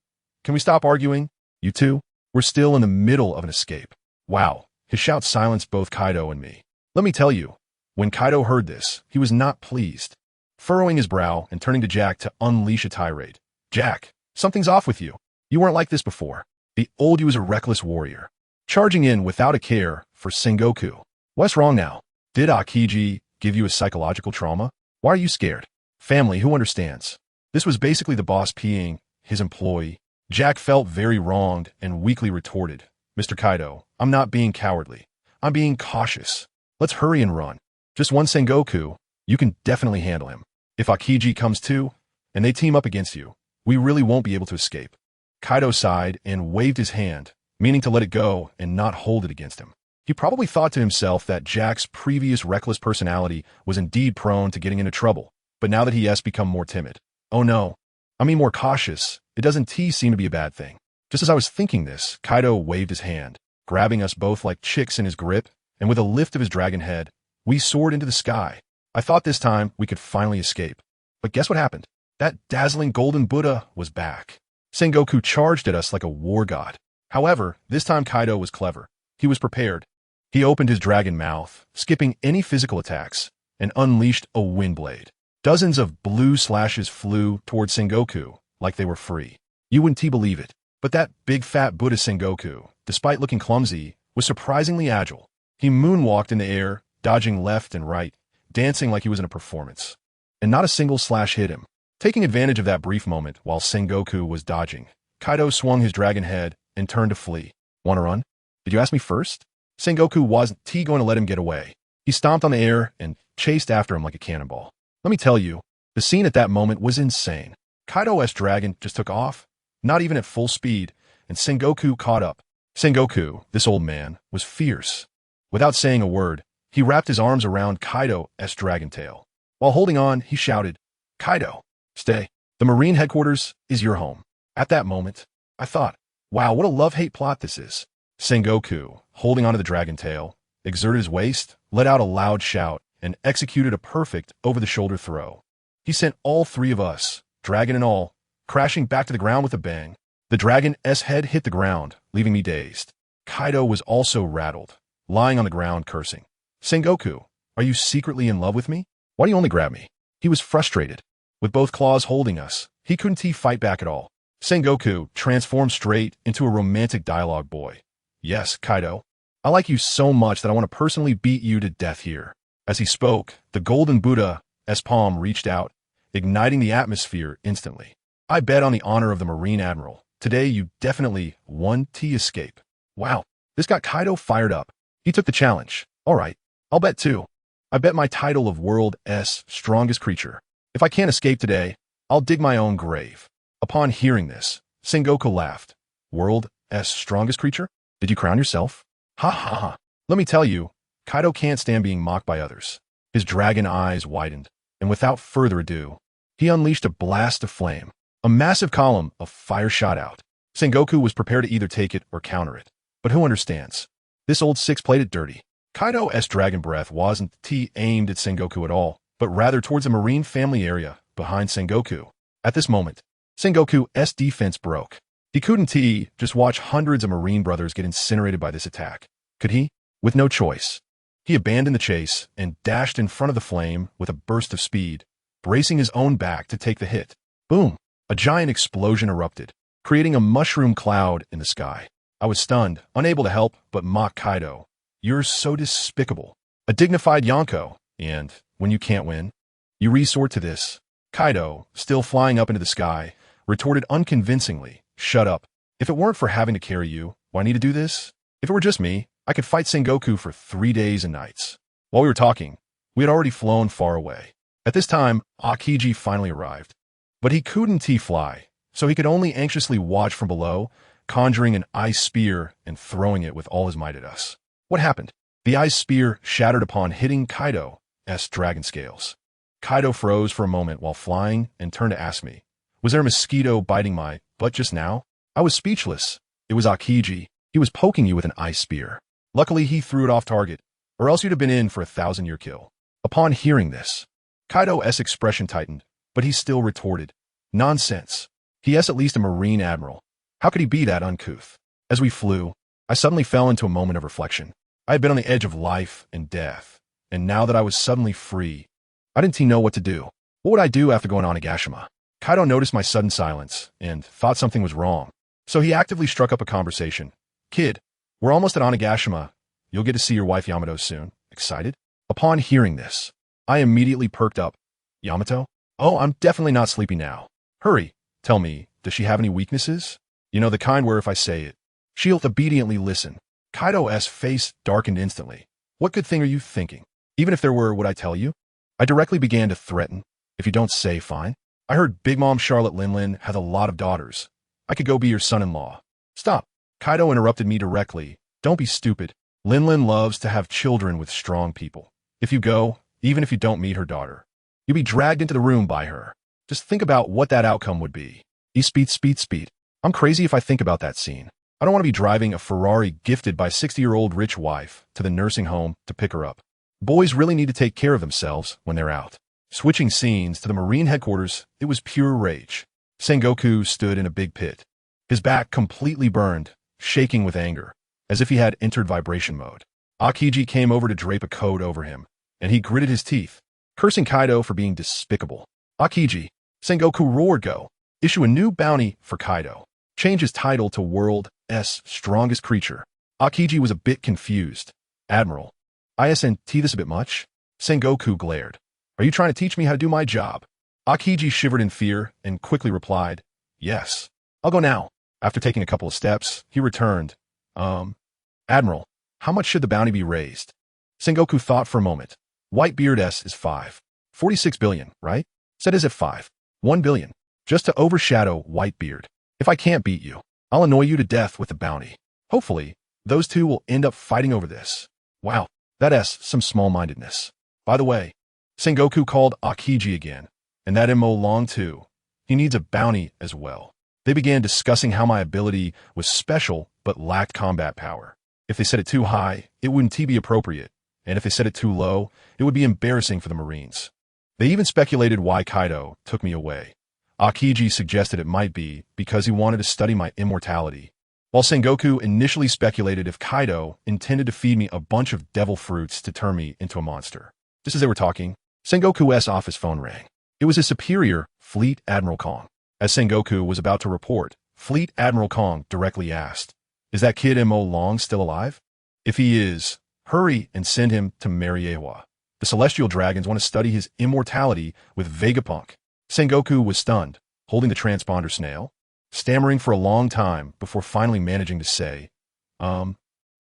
we stop arguing? You two? We're still in the middle of an escape. Wow. His shout silenced both Kaido and me. Let me tell you, when Kaido heard this, he was not pleased. Furrowing his brow and turning to Jack to unleash a tirade. Jack, something's off with you. You weren't like this before. The old you as a reckless warrior. Charging in without a care for Sengoku. What's wrong now? Did Akiji give you a psychological trauma? Why are you scared? Family, who understands? This was basically the boss peeing his employee. Jack felt very wronged and weakly retorted, Mr. Kaido, I'm not being cowardly. I'm being cautious. Let's hurry and run. Just one Sengoku, you can definitely handle him. If Akiji comes too, and they team up against you, we really won't be able to escape. Kaido sighed and waved his hand, meaning to let it go and not hold it against him. He probably thought to himself that Jack's previous reckless personality was indeed prone to getting into trouble, but now that he has become more timid. Oh no, I mean more cautious, it doesn't seem to be a bad thing. Just as I was thinking this, Kaido waved his hand, grabbing us both like chicks in his grip, and with a lift of his dragon head, we soared into the sky. I thought this time we could finally escape. But guess what happened? That dazzling golden Buddha was back. Sengoku charged at us like a war god. However, this time Kaido was clever. He was prepared. He opened his dragon mouth, skipping any physical attacks, and unleashed a wind blade. Dozens of blue slashes flew towards Sengoku like they were free. You wouldn't believe it, but that big fat Buddha Sengoku, despite looking clumsy, was surprisingly agile. He moonwalked in the air, dodging left and right, dancing like he was in a performance. And not a single slash hit him. Taking advantage of that brief moment while Sengoku was dodging, Kaido swung his dragon head and turned to flee. Want to run? Did you ask me first? Sengoku wasn't going to let him get away. He stomped on the air and chased after him like a cannonball. Let me tell you, the scene at that moment was insane. Kaido's dragon just took off, not even at full speed, and Sengoku caught up. Sengoku, this old man, was fierce. Without saying a word, he wrapped his arms around Kaido's dragon tail. While holding on, he shouted, Kaido, stay. The Marine headquarters is your home. At that moment, I thought, wow, what a love-hate plot this is. Sengoku, holding onto the dragon tail, exerted his waist, let out a loud shout, and executed a perfect over-the-shoulder throw. He sent all three of us, dragon and all, crashing back to the ground with a bang. The dragon's head hit the ground, leaving me dazed. Kaido was also rattled, lying on the ground cursing. Sengoku, are you secretly in love with me? Why do you only grab me? He was frustrated. With both claws holding us, he couldn't fight back at all. Sengoku transformed straight into a romantic dialogue boy. Yes, Kaido. I like you so much that I want to personally beat you to death here. As he spoke, the golden Buddha's palm reached out, igniting the atmosphere instantly. I bet on the honor of the Marine Admiral. Today you definitely won escape. Wow, this got Kaido fired up. He took the challenge. All right, I'll bet too. I bet my title of world's strongest creature. If I can't escape today, I'll dig my own grave. Upon hearing this, Sengoku laughed. World's strongest creature? Did you crown yourself? Ha ha ha. Let me tell you, Kaido can't stand being mocked by others. His dragon eyes widened, and without further ado, he unleashed a blast of flame. A massive column of fire shot out. Sengoku was prepared to either take it or counter it. But who understands? This old six played it dirty. Kaido's dragon breath wasn't aimed at Sengoku at all, but rather towards a marine family area behind Sengoku. At this moment, Sengoku's defense broke. He couldn't just watch hundreds of marine brothers get incinerated by this attack. Could he? With no choice. He abandoned the chase and dashed in front of the flame with a burst of speed, bracing his own back to take the hit. Boom! A giant explosion erupted, creating a mushroom cloud in the sky. I was stunned, unable to help but mock Kaido. You're so despicable. A dignified Yonko, and when you can't win, you resort to this. Kaido, still flying up into the sky, retorted unconvincingly, shut up. If it weren't for having to carry you, why need to do this? If it were just me, I could fight Sengoku for 3 days and nights. While we were talking, we had already flown far away. At this time, Aokiji finally arrived. But he couldn't fly, so he could only anxiously watch from below, conjuring an ice spear and throwing it with all his might at us. What happened? The ice spear shattered upon hitting Kaido's dragon scales. Kaido froze for a moment while flying and turned to ask me, was there a mosquito biting my butt just now? I was speechless. It was Aokiji. He was poking you with an ice spear. Luckily, he threw it off target, or else you'd have been in for a 1,000-year kill. Upon hearing this, Kaido's expression tightened, but he still retorted, nonsense. He is at least a marine admiral. How could he be that uncouth? As we flew, I suddenly fell into a moment of reflection. I had been on the edge of life and death, and now that I was suddenly free, I didn't know what to do. What would I do after going on Onigashima? Kaido noticed my sudden silence and thought something was wrong, so he actively struck up a conversation. Kid, we're almost at Onigashima. You'll get to see your wife Yamato soon. Excited? Upon hearing this, I immediately perked up. Yamato? Oh, I'm definitely not sleepy now. Hurry, tell me, does she have any weaknesses? You know, the kind where if I say it, she'll obediently listen. Kaido's face darkened instantly. What good thing are you thinking? Even if there were, would I tell you? I directly began to threaten. If you don't say, fine. I heard Big Mom Charlotte Linlin had a lot of daughters. I could go be your son-in-law. Stop. Kaido interrupted me directly. Don't be stupid. Linlin loves to have children with strong people. If you go, even if you don't meet her daughter, you'll be dragged into the room by her. Just think about what that outcome would be. Speed. I'm crazy if I think about that scene. I don't want to be driving a Ferrari gifted by a 60-year-old rich wife to the nursing home to pick her up. Boys really need to take care of themselves when they're out. Switching scenes to the Marine headquarters, it was pure rage. Sengoku stood in a big pit. His back completely burned, shaking with anger, as if he had entered vibration mode. Aokiji came over to drape a coat over him, and he gritted his teeth, cursing Kaido for being despicable. Aokiji, Sengoku roared, go. Issue a new bounty for Kaido. Change his title to World's Strongest Creature. Aokiji was a bit confused. Admiral, isn't this a bit much? Sengoku glared. Are you trying to teach me how to do my job? Aokiji shivered in fear and quickly replied, yes. I'll go now. After taking a couple of steps, he returned. Admiral, how much should the bounty be raised? Sengoku thought for a moment. Whitebeard's is 46 billion, right? Said is at 1 billion. Just to overshadow Whitebeard. If I can't beat you, I'll annoy you to death with the bounty. Hopefully, those two will end up fighting over this. Wow, that's some small-mindedness. By the way, Sengoku called Aokiji again, and that Long too. He needs a bounty as well. They began discussing how my ability was special but lacked combat power. If they set it too high, it wouldn't be appropriate, and if they set it too low, it would be embarrassing for the Marines. They even speculated why Kaido took me away. Aokiji suggested it might be because he wanted to study my immortality, while Sengoku initially speculated if Kaido intended to feed me a bunch of devil fruits to turn me into a monster. Just as they were talking, Sengoku's office phone rang. It was his superior, Fleet Admiral Kong. As Sengoku was about to report, Fleet Admiral Kong directly asked, is that kid Long still alive? If he is, hurry and send him to Mariewa. The Celestial Dragons want to study his immortality with Vegapunk. Sengoku was stunned, holding the transponder snail, stammering for a long time before finally managing to say,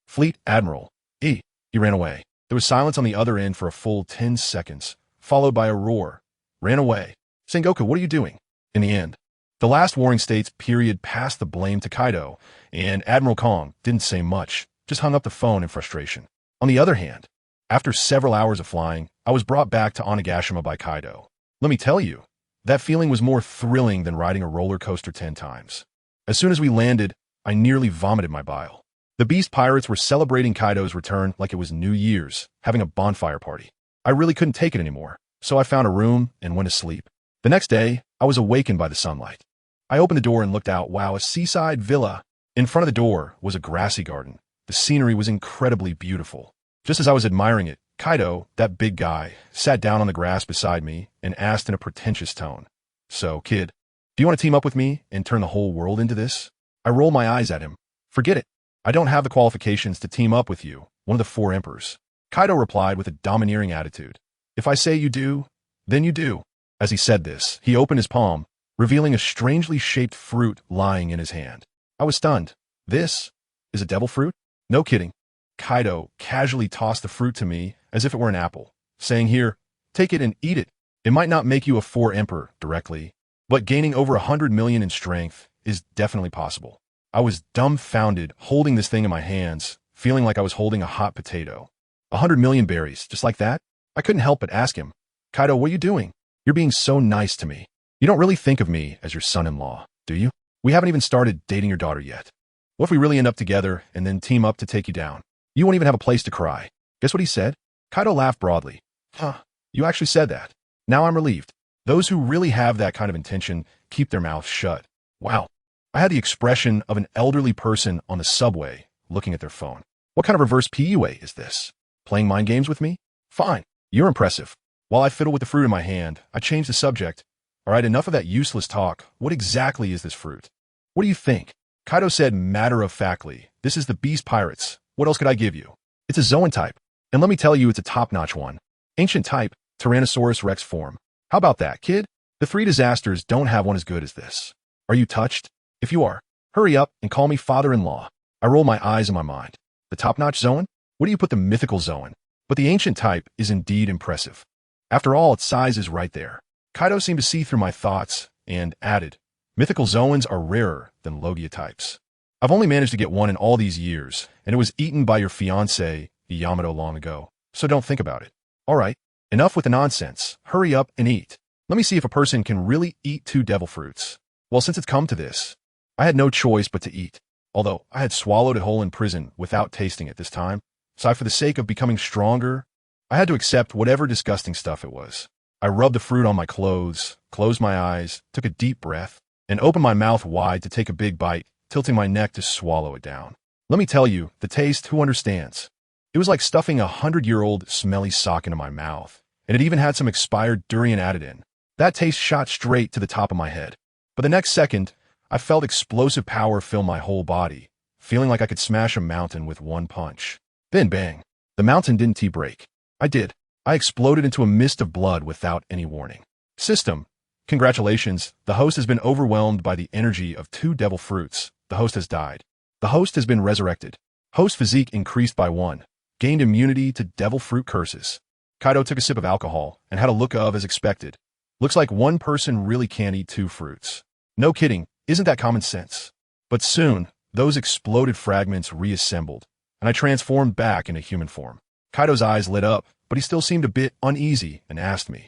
Fleet Admiral, he ran away. There was silence on the other end for a full 10 seconds, followed by a roar. Ran away. Sengoku, what are you doing? In the end, the last Warring States period passed the blame to Kaido, and Admiral Kong didn't say much, just hung up the phone in frustration. On the other hand, after several hours of flying, I was brought back to Onigashima by Kaido. Let me tell you, that feeling was more thrilling than riding a roller coaster 10 times. As soon as we landed, I nearly vomited my bile. The Beast Pirates were celebrating Kaido's return like it was New Year's, having a bonfire party. I really couldn't take it anymore, so I found a room and went to sleep. The next day, I was awakened by the sunlight. I opened the door and looked out. Wow, a seaside villa. In front of the door was a grassy garden. The scenery was incredibly beautiful. Just as I was admiring it, Kaido, that big guy, sat down on the grass beside me and asked in a pretentious tone, "So, kid, do you want to team up with me and turn the whole world into this?" I rolled my eyes at him. "Forget it. I don't have the qualifications to team up with you, one of the four emperors." Kaido replied with a domineering attitude. "If I say you do, then you do." As he said this, he opened his palm, revealing a strangely shaped fruit lying in his hand. I was stunned. "This is a devil fruit?" "No kidding." Kaido casually tossed the fruit to me as if it were an apple, saying, "Here, take it and eat it. It might not make you a four emperor directly, but gaining over 100 million in strength is definitely possible." I was dumbfounded, holding this thing in my hands, feeling like I was holding a hot potato. 100 million berries, just like that? I couldn't help but ask him, "Kaido, what are you doing? You're being so nice to me. You don't really think of me as your son-in-law, do you? We haven't even started dating your daughter yet. What if we really end up together and then team up to take you down? You won't even have a place to cry." Guess what he said? Kaido laughed broadly. "Huh, you actually said that. Now I'm relieved. Those who really have that kind of intention keep their mouths shut." Wow. I had the expression of an elderly person on the subway looking at their phone. What kind of reverse PUA is this? Playing mind games with me? Fine. You're impressive. While I fiddle with the fruit in my hand, I changed the subject. "All right, enough of that useless talk. What exactly is this fruit?" "What do you think?" Kaido said matter-of-factly, "This is the Beast Pirates. What else could I give you? It's a Zoan type. And let me tell you, it's a top-notch one. Ancient type, Tyrannosaurus Rex form. How about that, kid? The three disasters don't have one as good as this. Are you touched? If you are, hurry up and call me father-in-law." I roll my eyes in my mind. The top-notch Zoan? What do you put the mythical Zoan? But the ancient type is indeed impressive. After all, its size is right there. Kaido seemed to see through my thoughts and added, "Mythical Zoans are rarer than Logia types. I've only managed to get one in all these years, and it was eaten by your fiancé, Yamato, long ago, so don't think about it. All right, enough with the nonsense. Hurry up and eat. Let me see if a person can really eat two devil fruits." Well, since it's come to this, I had no choice but to eat, although I had swallowed it whole in prison without tasting it this time, so for the sake of becoming stronger, I had to accept whatever disgusting stuff it was. I rubbed the fruit on my clothes, closed my eyes, took a deep breath, and opened my mouth wide to take a big bite, tilting my neck to swallow it down. Let me tell you, the taste, who understands? It was like stuffing a 100-year-old smelly sock into my mouth, and it even had some expired durian added in. That taste shot straight to the top of my head. But the next second, I felt explosive power fill my whole body, feeling like I could smash a mountain with one punch. Then bang, the mountain didn't break. I did. I exploded into a mist of blood without any warning. System. Congratulations, the host has been overwhelmed by the energy of two devil fruits. The host has died. The host has been resurrected. Host physique increased by 1. Gained immunity to devil fruit curses. Kaido took a sip of alcohol and had a look of as expected. Looks like one person really can't eat two fruits. No kidding, isn't that common sense? But soon, those exploded fragments reassembled, and I transformed back into human form. Kaido's eyes lit up, but he still seemed a bit uneasy and asked me,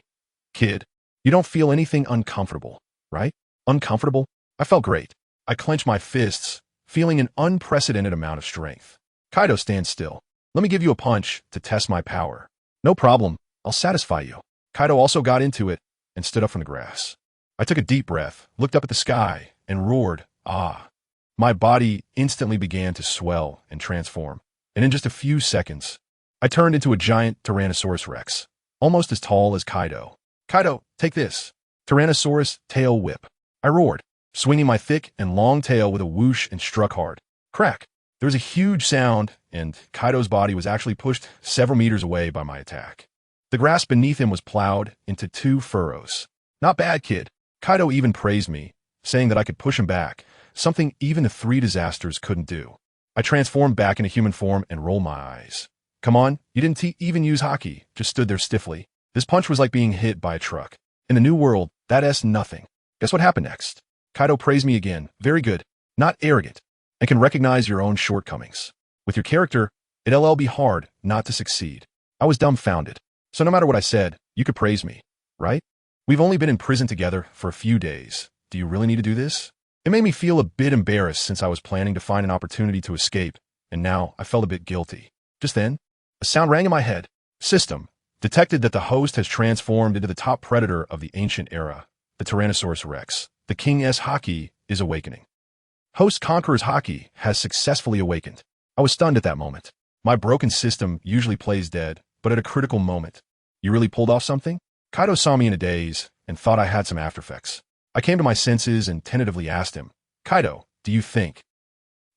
"Kid, you don't feel anything uncomfortable, right?" Uncomfortable? I felt great. I clenched my fists, feeling an unprecedented amount of strength. "Kaido, stand still. Let me give you a punch to test my power." "No problem. I'll satisfy you." Kaido also got into it and stood up from the grass. I took a deep breath, looked up at the sky, and roared, "Ah." My body instantly began to swell and transform, and in just a few seconds, I turned into a giant Tyrannosaurus Rex, almost as tall as Kaido. "Kaido, take this. Tyrannosaurus tail whip." I roared, swinging my thick and long tail with a whoosh and struck hard. Crack! There was a huge sound, and Kaido's body was actually pushed several meters away by my attack. The grass beneath him was plowed into 2 furrows. "Not bad, kid." Kaido even praised me, saying that I could push him back, something even the 3 disasters couldn't do. I transformed back into human form and rolled my eyes. "Come on, you didn't even use haki, just stood there stiffly. This punch was like being hit by a truck. In the new world, that's nothing." Guess what happened next? Kaido praised me again. "Very good, not arrogant, and can recognize your own shortcomings. With your character, it'll be hard not to succeed." I was dumbfounded. So no matter what I said, you could praise me, right? We've only been in prison together for a few days. Do you really need to do this? It made me feel a bit embarrassed since I was planning to find an opportunity to escape and now I felt a bit guilty. Just then, a sound rang in my head. System detected that the host has transformed into the top predator of the ancient era, the Tyrannosaurus Rex. The King's Haki is awakening. Host Conqueror's Haki has successfully awakened. I was stunned at that moment. My broken system usually plays dead, but at a critical moment. You really pulled off something? Kaido saw me in a daze and thought I had some aftereffects. I came to my senses and tentatively asked him, Kaido, do you think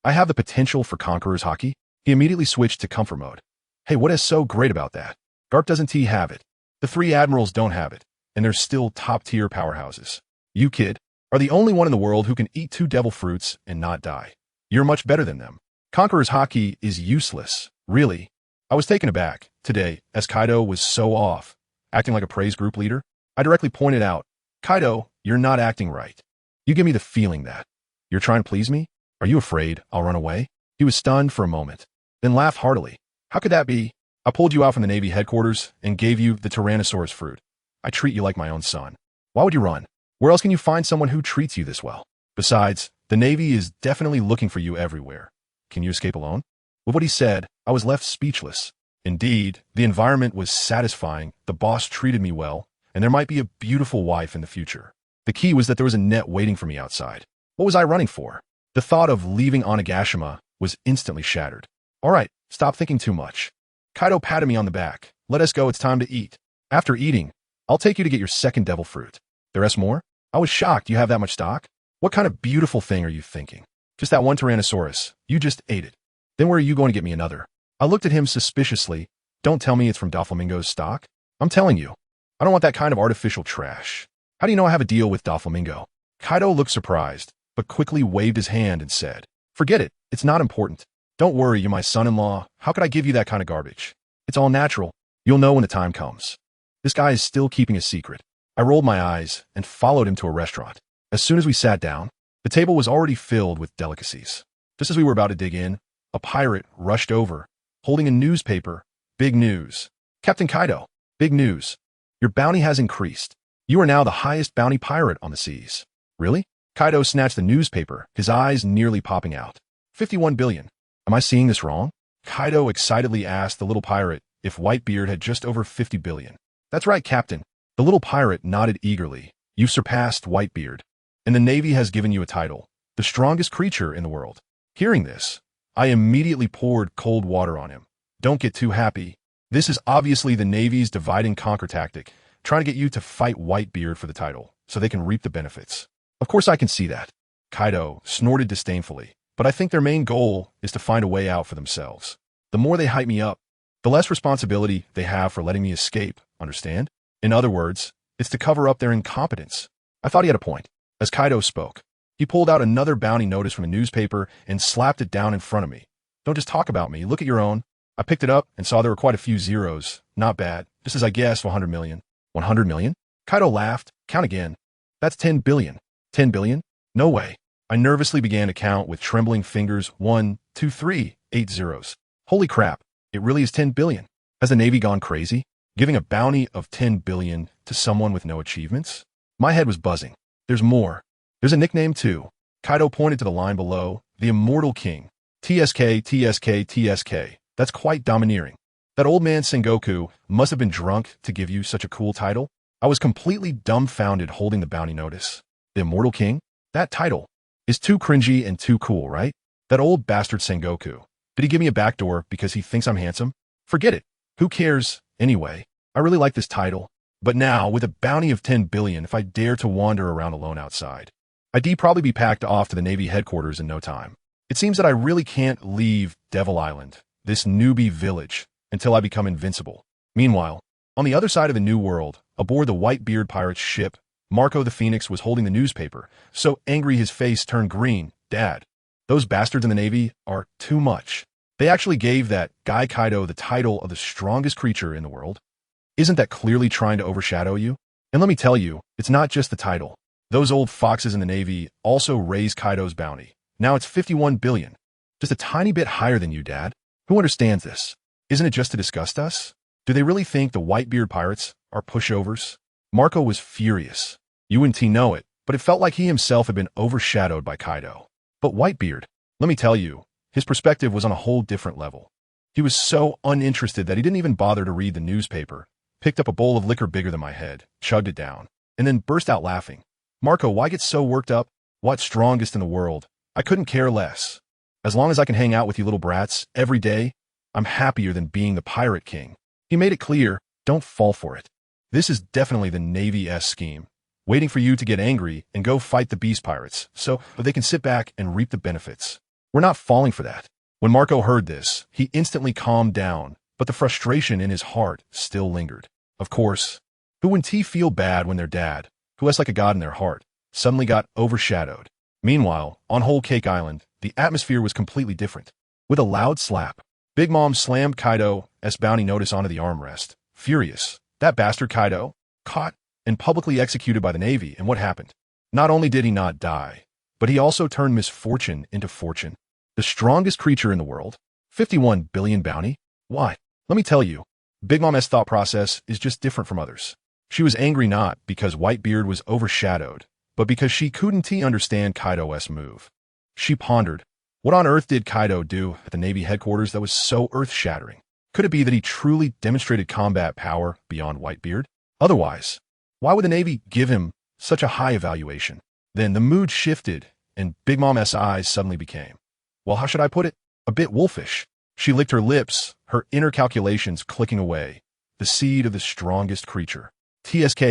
I have the potential for Conqueror's Haki? He immediately switched to comfort mode. Hey, what is so great about that? Garp doesn't have it. The three admirals don't have it, and they're still top-tier powerhouses. You, kid, are the only one in the world who can eat 2 devil fruits and not die. You're much better than them. Conqueror's Haki is useless. Really? I was taken aback today, as Kaido was so off, acting like a praise group leader. I directly pointed out, Kaido, you're not acting right. You give me the feeling that you're trying to please me? Are you afraid I'll run away? He was stunned for a moment, then laughed heartily. How could that be? I pulled you out from the Navy headquarters and gave you the Tyrannosaurus fruit. I treat you like my own son. Why would you run? Where else can you find someone who treats you this well? Besides, the Navy is definitely looking for you everywhere. Can you escape alone? With what he said, I was left speechless. Indeed, the environment was satisfying, the boss treated me well, and there might be a beautiful wife in the future. The key was that there was a net waiting for me outside. What was I running for? The thought of leaving Onigashima was instantly shattered. All right, stop thinking too much. Kaido patted me on the back. Let us go, it's time to eat. After eating, I'll take you to get your second devil fruit. The rest more? I was shocked you have that much stock. What kind of beautiful thing are you thinking? Just that one Tyrannosaurus. You just ate it. Then where are you going to get me another? I looked at him suspiciously. Don't tell me it's from Doflamingo's stock. I'm telling you, I don't want that kind of artificial trash. How do you know I have a deal with Doflamingo? Kaido looked surprised, but quickly waved his hand and said, Forget it, it's not important. Don't worry, you're my son-in-law. How could I give you that kind of garbage? It's all natural. You'll know when the time comes. This guy is still keeping a secret. I rolled my eyes and followed him to a restaurant. As soon as we sat down, the table was already filled with delicacies. Just as we were about to dig in, a pirate rushed over, holding a newspaper. Big news. Captain Kaido, big news. Your bounty has increased. You are now the highest bounty pirate on the seas. Really? Kaido snatched the newspaper, his eyes nearly popping out. 51 billion. Am I seeing this wrong? Kaido excitedly asked the little pirate if Whitebeard had just over 50 billion. That's right, Captain. The little pirate nodded eagerly. You've surpassed Whitebeard, and the Navy has given you a title, the strongest creature in the world. Hearing this, I immediately poured cold water on him. Don't get too happy. This is obviously the Navy's divide and conquer tactic, trying to get you to fight Whitebeard for the title, so they can reap the benefits. Of course I can see that. Kaido snorted disdainfully, but I think their main goal is to find a way out for themselves. The more they hype me up, the less responsibility they have for letting me escape, understand? In other words, it's to cover up their incompetence. I thought he had a point. As Kaido spoke, he pulled out another bounty notice from a newspaper and slapped it down in front of me. Don't just talk about me, look at your own. I picked it up and saw there were quite a few zeros. Not bad, just as I guessed, 100 million. 100 million? Kaido laughed. Count again. That's 10 billion. 10 billion? No way. I nervously began to count with trembling fingers. 1, 2, 3, 8 zeros. Holy crap, it really is 10 billion. Has the Navy gone crazy? Giving a bounty of 10 billion to someone with no achievements? My head was buzzing. There's more. There's a nickname too. Kaido pointed to the line below, the Immortal King. TSK, TSK, TSK. That's quite domineering. That old man Sengoku must have been drunk to give you such a cool title. I was completely dumbfounded holding the bounty notice. The Immortal King? That title is too cringy and too cool, right? That old bastard Sengoku. Did he give me a backdoor because he thinks I'm handsome? Forget it. Who cares? Anyway, I really like this title. But now, with a bounty of 10 billion, if I dare to wander around alone outside, I'd probably be packed off to the Navy headquarters in no time. It seems that I really can't leave Devil Island, this newbie village, until I become invincible. Meanwhile, on the other side of the New World, aboard the Whitebeard pirate's ship, Marco the Phoenix was holding the newspaper, so angry his face turned green. Dad, those bastards in the Navy are too much. They actually gave that guy Kaido the title of the strongest creature in the world. Isn't that clearly trying to overshadow you? And let me tell you, it's not just the title. Those old foxes in the Navy also raised Kaido's bounty. Now it's 51 billion. Just a tiny bit higher than you, Dad. Who understands this? Isn't it just to disgust us? Do they really think the Whitebeard pirates are pushovers? Marco was furious. You and T know it, but it felt like he himself had been overshadowed by Kaido. But Whitebeard, let me tell you, His perspective was on a whole different level. He was so uninterested that he didn't even bother to read the newspaper, picked up a bowl of liquor bigger than my head, chugged it down, and then burst out laughing. Marco, why get so worked up? What's strongest in the world? I couldn't care less. As long as I can hang out with you little brats every day, I'm happier than being the pirate king. He made it clear, don't fall for it. This is definitely the Navy-esque scheme, waiting for you to get angry and go fight the beast pirates, so they can sit back and reap the benefits. We're not falling for that. When Marco heard this, he instantly calmed down, but the frustration in his heart still lingered. Of course, who wouldn't feel bad when their dad, who has like a god in their heart, suddenly got overshadowed? Meanwhile, on Whole Cake Island, the atmosphere was completely different. With a loud slap, Big Mom slammed Kaido's bounty notice onto the armrest. Furious, that bastard Kaido, caught and publicly executed by the Navy, and what happened? Not only did he not die, but he also turned misfortune into fortune. The strongest creature in the world, 51 billion bounty? Why? Let me tell you, Big Mom's thought process is just different from others. She was angry not because Whitebeard was overshadowed, but because she couldn't understand Kaido's move. She pondered, what on earth did Kaido do at the Navy headquarters that was so earth-shattering? Could it be that he truly demonstrated combat power beyond Whitebeard? Otherwise, why would the Navy give him such a high evaluation? Then the mood shifted, and Big Mom's eyes suddenly became, well, how should I put it? A bit wolfish. She licked her lips, her inner calculations clicking away. The seed of the strongest creature. TSK,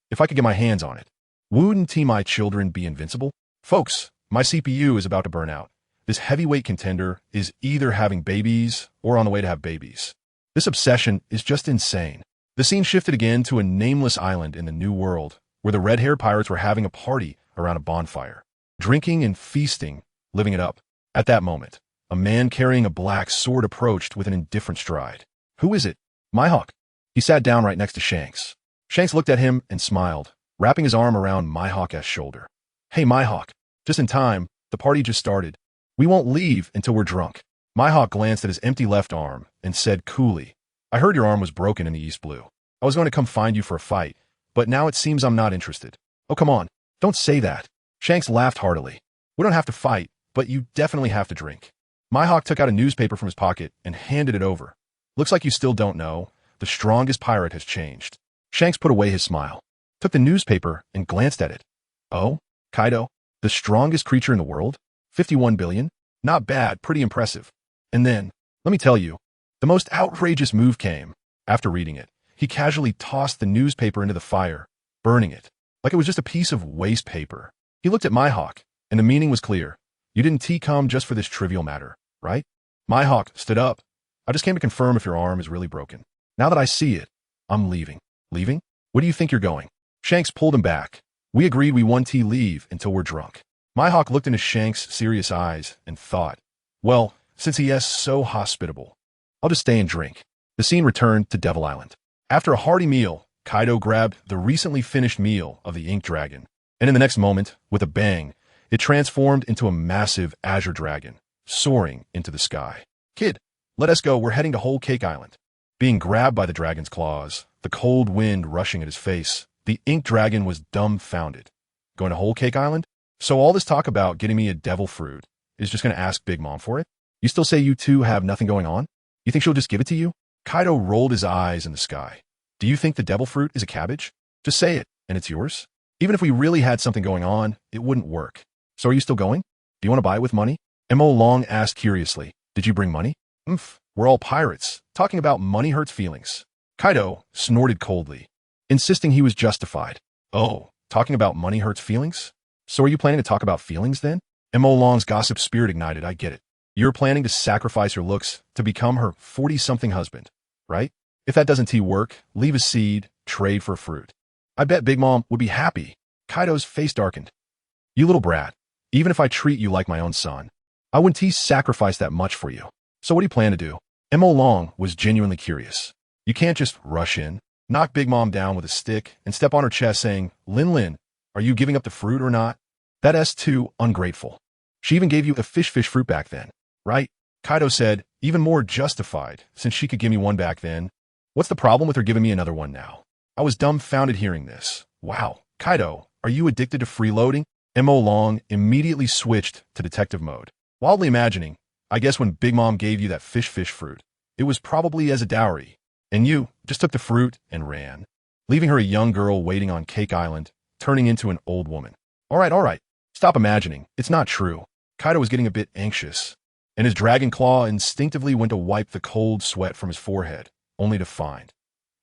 if I could get my hands on it. Wouldn't my children be invincible? Folks, my CPU is about to burn out. This heavyweight contender is either having babies or on the way to have babies. This obsession is just insane. The scene shifted again to a nameless island in the New World, where the red-haired pirates were having a party around a bonfire. Drinking and feasting, living it up. At that moment, a man carrying a black sword approached with an indifferent stride. Who is it? Mihawk. He sat down right next to Shanks. Shanks looked at him and smiled, wrapping his arm around Mihawk's shoulder. Hey, Mihawk. Just in time, the party just started. We won't leave until we're drunk. Mihawk glanced at his empty left arm and said coolly, I heard your arm was broken in the East Blue. I was going to come find you for a fight, but now it seems I'm not interested. Oh, come on. Don't say that. Shanks laughed heartily. We don't have to fight, but you definitely have to drink. Mihawk took out a newspaper from his pocket and handed it over. Looks like you still don't know. The strongest pirate has changed. Shanks put away his smile, took the newspaper and glanced at it. Oh, Kaido, the strongest creature in the world? 51 billion? Not bad, pretty impressive. And then, let me tell you, the most outrageous move came. After reading it, he casually tossed the newspaper into the fire, burning it, like it was just a piece of waste paper. He looked at Mihawk, and the meaning was clear. You didn't come just for this trivial matter, right? Mihawk stood up. I just came to confirm if your arm is really broken. Now that I see it, I'm leaving. Leaving? Where do you think you're going? Shanks pulled him back. We agreed we won't leave until we're drunk. Mihawk looked into Shanks' serious eyes and thought, well, since he is so hospitable, I'll just stay and drink. The scene returned to Devil Island. After a hearty meal, Kaido grabbed the recently finished meal of the Ink Dragon, and in the next moment, with a bang, it transformed into a massive azure dragon, soaring into the sky. Kid, let us go, we're heading to Whole Cake Island. Being grabbed by the dragon's claws, the cold wind rushing at his face, the Ink Dragon was dumbfounded. Going to Whole Cake Island? So all this talk about getting me a devil fruit is just going to ask Big Mom for it? You still say you two have nothing going on? You think she'll just give it to you? Kaido rolled his eyes in the sky. Do you think the devil fruit is a cabbage? Just say it, and it's yours. Even if we really had something going on, it wouldn't work. So are you still going? Do you want to buy it with money? Mo Long asked curiously. Did you bring money? We're all pirates. Talking about money hurts feelings. Kaido snorted coldly, insisting he was justified. Oh, talking about money hurts feelings? So are you planning to talk about feelings then? Mo Long's gossip spirit ignited. I get it. You're planning to sacrifice your looks to become her 40-something husband, right? If that doesn't work, leave a seed, trade for fruit. I bet Big Mom would be happy. Kaido's face darkened. You little brat. Even if I treat you like my own son, I wouldn't sacrifice that much for you. So what do you plan to do? Mo Long was genuinely curious. You can't just rush in, knock Big Mom down with a stick, and step on her chest saying, Lin, are you giving up the fruit or not? That's too ungrateful. She even gave you a fish fruit back then, right? Kaido said, even more justified, since she could give me one back then. What's the problem with her giving me another one now? I was dumbfounded hearing this. Wow, Kaido, are you addicted to freeloading? Mo Long immediately switched to detective mode, wildly imagining I guess when Big Mom gave you that fish fruit, it was probably as a dowry. And you just took the fruit and ran, leaving her a young girl waiting on Cake Island, turning into an old woman. All right. Stop imagining. It's not true. Kaido was getting a bit anxious, and his dragon claw instinctively went to wipe the cold sweat from his forehead, only to find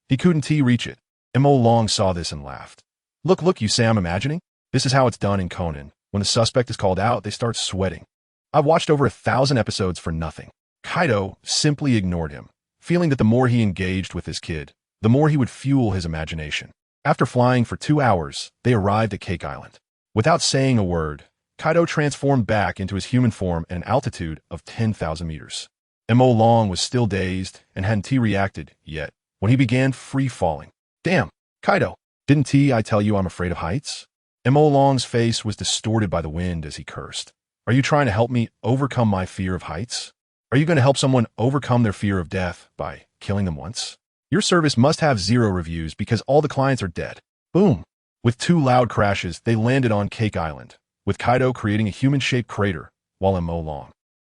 he couldn't reach it. Mo Long saw this and laughed. Look, you say I'm imagining? This is how it's done in Conan. When the suspect is called out, they start sweating. I've watched over 1,000 episodes for nothing. Kaido simply ignored him, feeling that the more he engaged with his kid, the more he would fuel his imagination. After flying for 2 hours, they arrived at Cake Island. Without saying a word, Kaido transformed back into his human form at an altitude of 10,000 meters. Mo Long was still dazed and hadn't reacted yet when he began free falling. Damn, Kaido, didn't I tell you I'm afraid of heights? Mo Long's face was distorted by the wind as he cursed. Are you trying to help me overcome my fear of heights? Are you going to help someone overcome their fear of death by killing them once? Your service must have 0 reviews because all the clients are dead. Boom. With 2 loud crashes, they landed on Cake Island, with Kaido creating a human-shaped crater, while Mo Long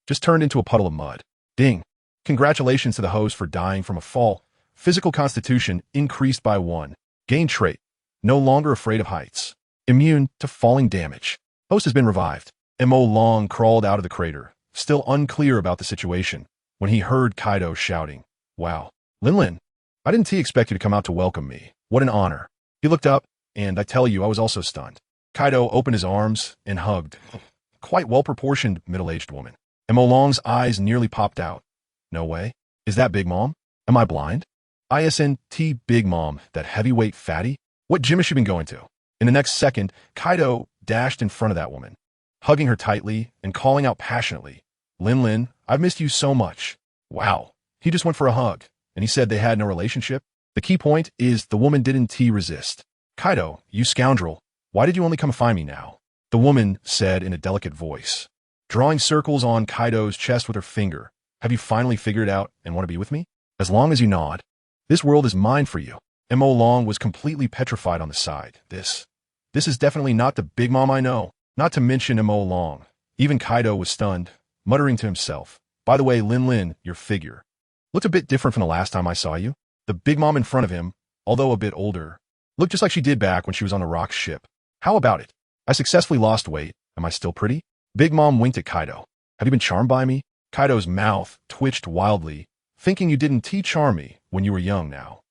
just turned into a puddle of mud. Ding. Congratulations to the host for dying from a fall. Physical constitution increased by 1. Gain trait. No longer afraid of heights. Immune to falling damage. Host has been revived. Mo Long crawled out of the crater, still unclear about the situation, when he heard Kaido shouting, Wow, Lin, I didn't expect you to come out to welcome me. What an honor. He looked up, and I tell you, I was also stunned. Kaido opened his arms and hugged quite well-proportioned middle-aged woman. Mo Long's eyes nearly popped out. No way. Is that Big Mom? Am I blind? ISNT Big Mom, that heavyweight fatty? What gym has she been going to? In the next second, Kaido dashed in front of that woman, hugging her tightly and calling out passionately, Lin, I've missed you so much. Wow. He just went for a hug, and he said they had no relationship. The key point is the woman didn't resist. Kaido, you scoundrel, why did you only come find me now? The woman said in a delicate voice, drawing circles on Kaido's chest with her finger. Have you finally figured it out and want to be with me? As long as you nod. This world is mine for you. Mo Long was completely petrified on the side. This is definitely not the Big Mom I know. Not to mention Mo Long. Even Kaido was stunned, muttering to himself, By the way, Lin, your figure looked a bit different from the last time I saw you. The Big Mom in front of him, although a bit older, looked just like she did back when she was on the rock ship. How about it? I successfully lost weight. Am I still pretty? Big Mom winked at Kaido. Have you been charmed by me? Kaido's mouth twitched wildly, thinking you didn't charm me when you were young now.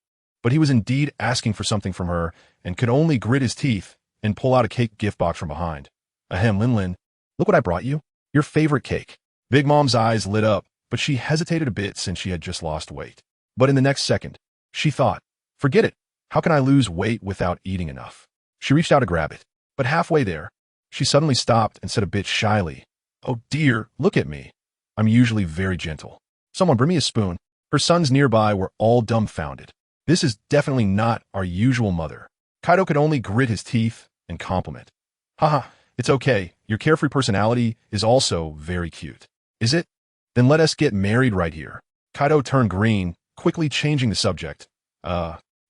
But he was indeed asking for something from her and could only grit his teeth and pull out a cake gift box from behind. Ahem, Lin, look what I brought you. Your favorite cake. Big Mom's eyes lit up, but she hesitated a bit since she had just lost weight. But in the next second, she thought, forget it. How can I lose weight without eating enough? She reached out to grab it, but halfway there, she suddenly stopped and said a bit shyly, Oh dear, look at me. I'm usually very gentle. Someone bring me a spoon. Her sons nearby were all dumbfounded. This is definitely not our usual mother. Kaido could only grit his teeth and compliment. Haha, it's okay. Your carefree personality is also very cute. Is it? Then let us get married right here. Kaido turned green, quickly changing the subject.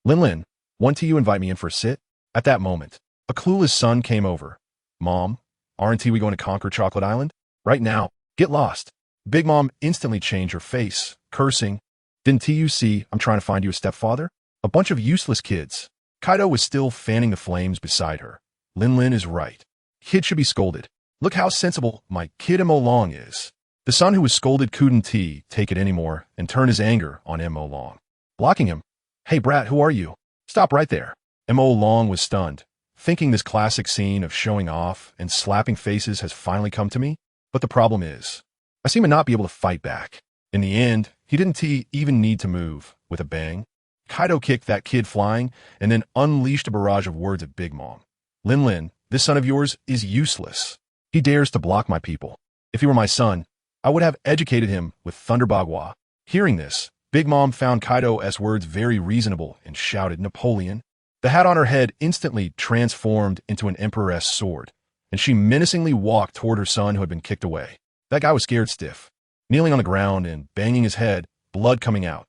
Lin, want you invite me in for a sit? At that moment, a clueless son came over. Mom, aren't we going to conquer Chocolate Island? Right now. Get lost. Big Mom instantly changed her face, cursing. Didn't you see I'm trying to find you a stepfather? A bunch of useless kids. Kaido was still fanning the flames beside her. Lin is right. Kid should be scolded. Look how sensible my kid Mo Long is. The son who was scolded couldn't take it anymore and turn his anger on Mo Long, blocking him. Hey brat, who are you? Stop right there. Mo Long was stunned, thinking this classic scene of showing off and slapping faces has finally come to me. But the problem is, I seem to not be able to fight back. In the end, he didn't even need to move. With a bang, Kaido kicked that kid flying and then unleashed a barrage of words at Big Mom. Lin, this son of yours is useless. He dares to block my people. If he were my son, I would have educated him with Thunder Bagua. Hearing this, Big Mom found Kaido's words very reasonable and shouted, Napoleon. The hat on her head instantly transformed into an emperor's sword, and she menacingly walked toward her son who had been kicked away. That guy was scared stiff, kneeling on the ground and banging his head, blood coming out.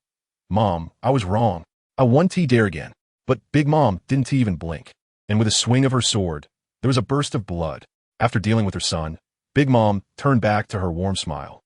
Mom, I was wrong. I won't dare again. But Big Mom didn't even blink, and with a swing of her sword, there was a burst of blood. After dealing with her son, Big Mom turned back to her warm smile.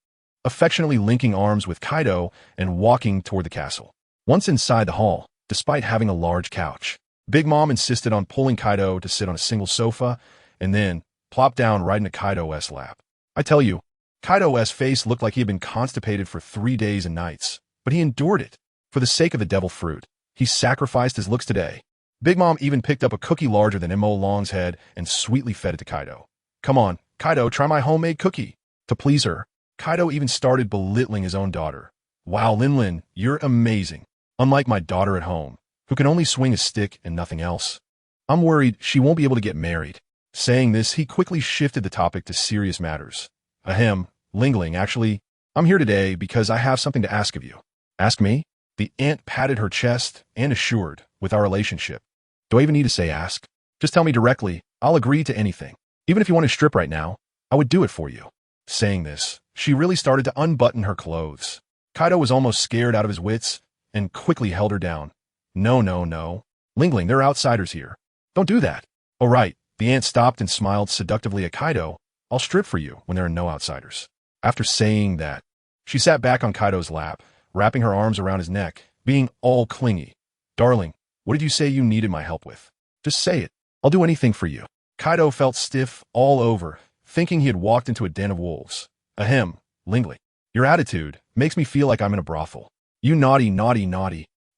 affectionately linking arms with Kaido and walking toward the castle. Once inside the hall, despite having a large couch, Big Mom insisted on pulling Kaido to sit on a single sofa and then plop down right into Kaido's lap. I tell you, Kaido's face looked like he had been constipated for 3 days and nights, but he endured it. For the sake of the devil fruit, he sacrificed his looks today. Big Mom even picked up a cookie larger than Mo Long's head and sweetly fed it to Kaido. Come on, Kaido, try my homemade cookie. To please her, Kaido even started belittling his own daughter. Wow, Lin, you're amazing. Unlike my daughter at home, who can only swing a stick and nothing else. I'm worried she won't be able to get married. Saying this, he quickly shifted the topic to serious matters. Ahem, Lingling, actually, I'm here today because I have something to ask of you. Ask me? The aunt patted her chest and assured, with our relationship. Do I even need to say ask? Just tell me directly, I'll agree to anything. Even if you want to strip right now, I would do it for you. Saying this, she really started to unbutton her clothes. Kaido was almost scared out of his wits and quickly held her down. No. Lingling, there are outsiders here. Don't do that. Oh right, the aunt stopped and smiled seductively at Kaido. I'll strip for you when there are no outsiders. After saying that, she sat back on Kaido's lap, wrapping her arms around his neck, being all clingy. Darling, what did you say you needed my help with? Just say it. I'll do anything for you. Kaido felt stiff all over, thinking he had walked into a den of wolves. Ahem, Lingling, your attitude makes me feel like I'm in a brothel. You naughty.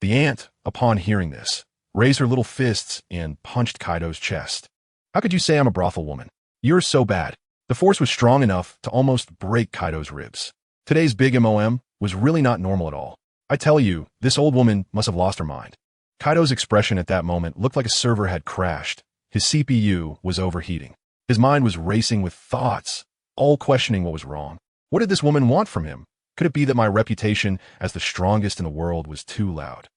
The aunt, upon hearing this, raised her little fists and punched Kaido's chest. How could you say I'm a brothel woman? You're so bad. The force was strong enough to almost break Kaido's ribs. Today's big MOM was really not normal at all. I tell you, this old woman must have lost her mind. Kaido's expression at that moment looked like a server had crashed. His CPU was overheating. His mind was racing with thoughts, all questioning what was wrong. What did this woman want from him? Could it be that my reputation as the strongest in the world was too loud?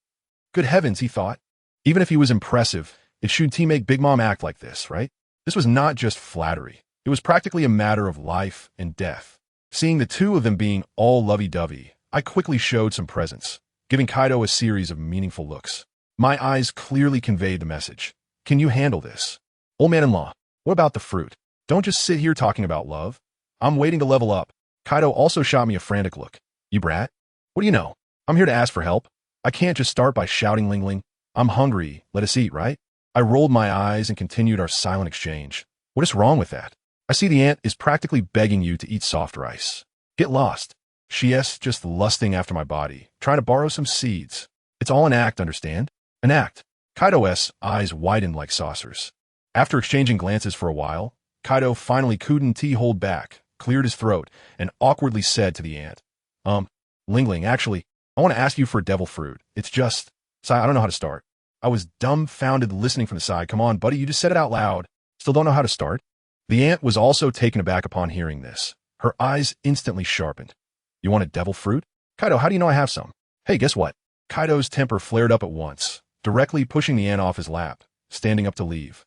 Good heavens, he thought. Even if he was impressive, it should he make Big Mom act like this, right? This was not just flattery. It was practically a matter of life and death. Seeing the two of them being all lovey-dovey, I quickly showed some presence, giving Kaido a series of meaningful looks. My eyes clearly conveyed the message. Can you handle this? Old man-in-law, what about the fruit? Don't just sit here talking about love. I'm waiting to level up. Kaido also shot me a frantic look. You brat? What do you know? I'm here to ask for help. I can't just start by shouting Lingling. I'm hungry. Let us eat, right? I rolled my eyes and continued our silent exchange. What is wrong with that? I see the aunt is practically begging you to eat soft rice. Get lost. She's just lusting after my body, trying to borrow some seeds. It's all an act, understand? An act. Kaido's eyes widened like saucers. After exchanging glances for a while, Kaido finally couldn't hold back, cleared his throat, and awkwardly said to the aunt, Lingling, actually, I want to ask you for a devil fruit. It's just, I don't know how to start. I was dumbfounded listening from the side. Come on, buddy, you just said it out loud. Still don't know how to start? The aunt was also taken aback upon hearing this. Her eyes instantly sharpened. You want a devil fruit? Kaido, how do you know I have some? Hey, guess what? Kaido's temper flared up at once, directly pushing the aunt off his lap, standing up to leave.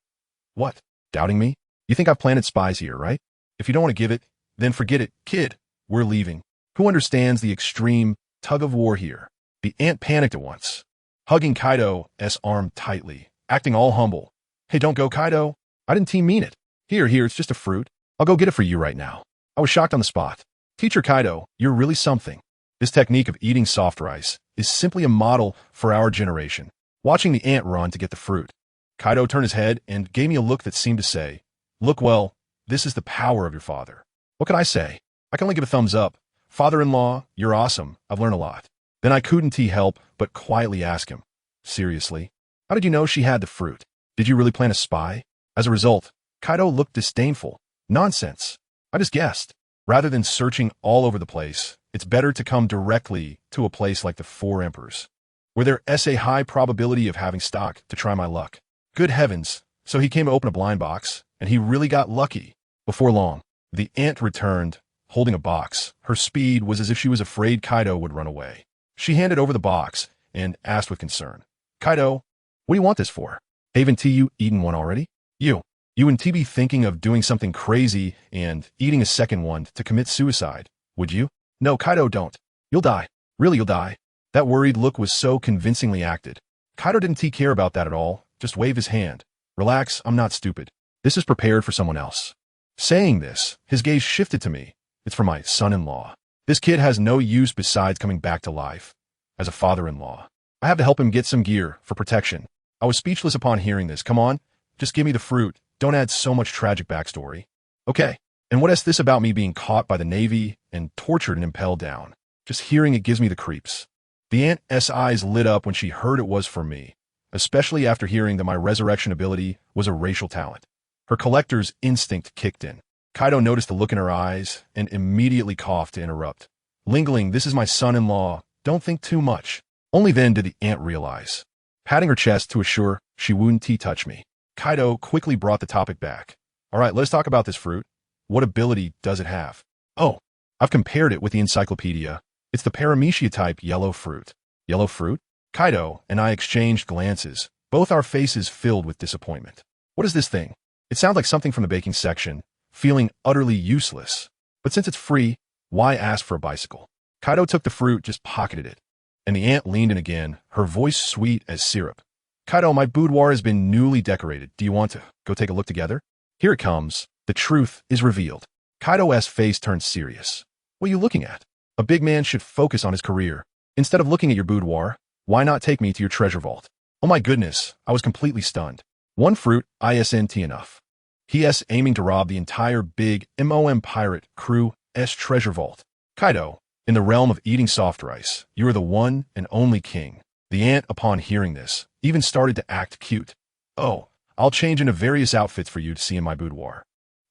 What? Doubting me? You think I've planted spies here, right? If you don't want to give it, then forget it. Kid, we're leaving. Who understands the extreme tug-of-war here? The aunt panicked at once, hugging Kaido's arm tightly, acting all humble. Hey, don't go, Kaido. I didn't mean it. Here, it's just a fruit. I'll go get it for you right now. I was shocked on the spot. Teacher Kaido, you're really something. This technique of eating soft rice is simply a model for our generation. Watching the aunt run to get the fruit, Kaido turned his head and gave me a look that seemed to say, look, well, this is the power of your father. What can I say? I can only give a thumbs up. Father-in-law, you're awesome. I've learned a lot. Then I couldn't help but quietly ask him, seriously, how did you know she had the fruit? Did you really plan a spy? As a result, Kaido looked disdainful. Nonsense. I just guessed. Rather than searching all over the place, it's better to come directly to a place like the Four Emperors, where there is a high probability of having stock to try my luck. Good heavens. So he came to open a blind box, and he really got lucky. Before long, the aunt returned, holding a box. Her speed was as if she was afraid Kaido would run away. She handed over the box and asked with concern, Kaido, what do you want this for? Haven't you eaten one already? You and be thinking of doing something crazy and eating a second one to commit suicide, would you? No, Kaido, don't. You'll die. Really, you'll die. That worried look was so convincingly acted. Kaido didn't care about that at all, just waved his hand. Relax, I'm not stupid. This is prepared for someone else. Saying this, his gaze shifted to me. It's for my son-in-law. This kid has no use besides coming back to life. As a father-in-law, I have to help him get some gear for protection. I was speechless upon hearing this. Come on, just give me the fruit. Don't add so much tragic backstory. Okay, and what is this about me being caught by the Navy and tortured and impelled down? Just hearing it gives me the creeps. The aunt's eyes lit up when she heard it was for me, especially after hearing that my resurrection ability was a racial talent. Her collector's instinct kicked in. Kaido noticed the look in her eyes and immediately coughed to interrupt. LongWrongly, this is my son-in-law. Don't think too much. Only then did the aunt realize. Patting her chest to assure she wouldn't touch me, Kaido quickly brought the topic back. All right, let's talk about this fruit. What ability does it have? Oh, I've compared it with the encyclopedia. It's the paramecia type yellow fruit. Yellow fruit? Kaido and I exchanged glances, both our faces filled with disappointment. What is this thing? It sounds like something from the baking section, feeling utterly useless. But since it's free, why ask for a bicycle? Kaido took the fruit, just pocketed it. And the aunt leaned in again, her voice sweet as syrup. Kaido, my boudoir has been newly decorated. Do you want to go take a look together? Here it comes. The truth is revealed. Kaido's face turned serious. What are you looking at? A big man should focus on his career. Instead of looking at your boudoir, why not take me to your treasure vault? Oh my goodness, I was completely stunned. One fruit, isn't enough. He.S. aiming to rob the entire big MOM pirate crew's treasure vault. Kaido, in the realm of eating soft rice, you are the one and only king. The aunt, upon hearing this, even started to act cute. Oh, I'll change into various outfits for you to see in my boudoir.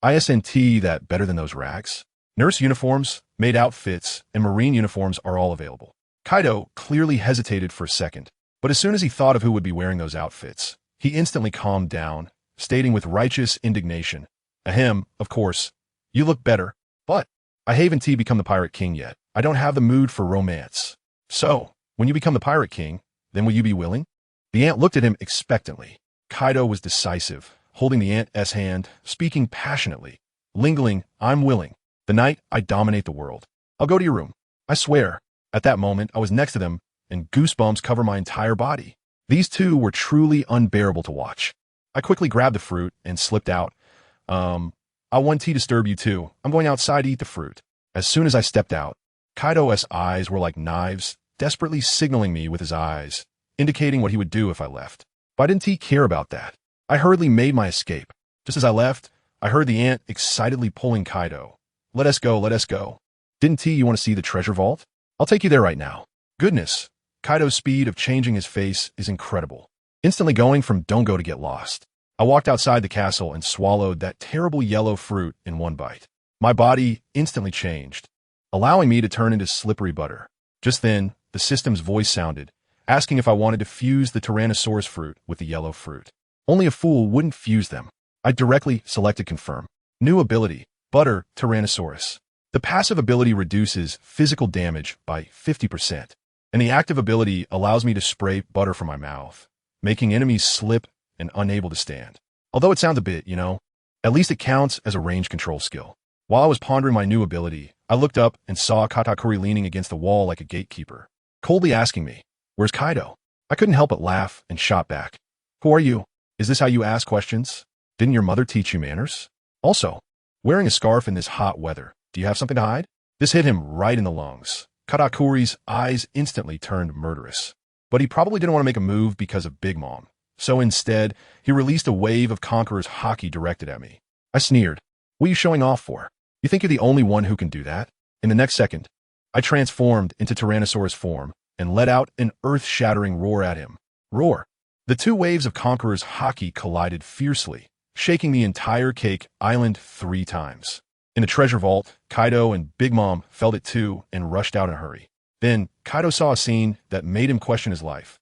Isn't that better than those rags? Nurse uniforms, maid outfits, and marine uniforms are all available. Kaido clearly hesitated for a second, but as soon as he thought of who would be wearing those outfits, he instantly calmed down, stating with righteous indignation, Ahem, of course. You look better, but I haven't become the pirate king yet. I don't have the mood for romance. So, when you become the pirate king, then will you be willing? The aunt looked at him expectantly. Kaido was decisive, holding the aunt's hand, speaking passionately. LongWrongly, I'm willing. The night I dominate the world. I'll go to your room. I swear. At that moment, I was next to them, and goosebumps covered my entire body. These two were truly unbearable to watch. I quickly grabbed the fruit and slipped out. I won't disturb you too. I'm going outside to eat the fruit. As soon as I stepped out, Kaido's eyes were like knives, desperately signaling me with his eyes, indicating what he would do if I left. Why didn't he care about that? I hurriedly made my escape. Just as I left, I heard the aunt excitedly pulling Kaido. Let us go, let us go. Didn't you want to see the treasure vault? I'll take you there right now. Goodness, Kaido's speed of changing his face is incredible. Instantly going from don't go to get lost. I walked outside the castle and swallowed that terrible yellow fruit in one bite. My body instantly changed, allowing me to turn into slippery butter. Just then, the system's voice sounded, asking if I wanted to fuse the Tyrannosaurus fruit with the yellow fruit. Only a fool wouldn't fuse them. I directly selected confirm. New ability, Butter Tyrannosaurus. The passive ability reduces physical damage by 50%, and the active ability allows me to spray butter from my mouth, making enemies slip and unable to stand. Although it sounds a bit, at least it counts as a range control skill. While I was pondering my new ability, I looked up and saw Katakuri leaning against the wall like a gatekeeper, coldly asking me, "Where's Kaido?" I couldn't help but laugh and shot back. "Who are you? Is this how you ask questions? Didn't your mother teach you manners? Also, wearing a scarf in this hot weather, do you have something to hide?" This hit him right in the lungs. Katakuri's eyes instantly turned murderous. But he probably didn't want to make a move because of Big Mom. So instead, he released a wave of Conqueror's haki directed at me. I sneered. "What are you showing off for? You think you're the only one who can do that?" In the next second, I transformed into Tyrannosaurus form and let out an earth-shattering roar at him. Roar. The two waves of Conqueror's haki collided fiercely, shaking the entire cake island 3 times. In the treasure vault, Kaido and Big Mom felt it too and rushed out in a hurry. Then, Kaido saw a scene that made him question his life.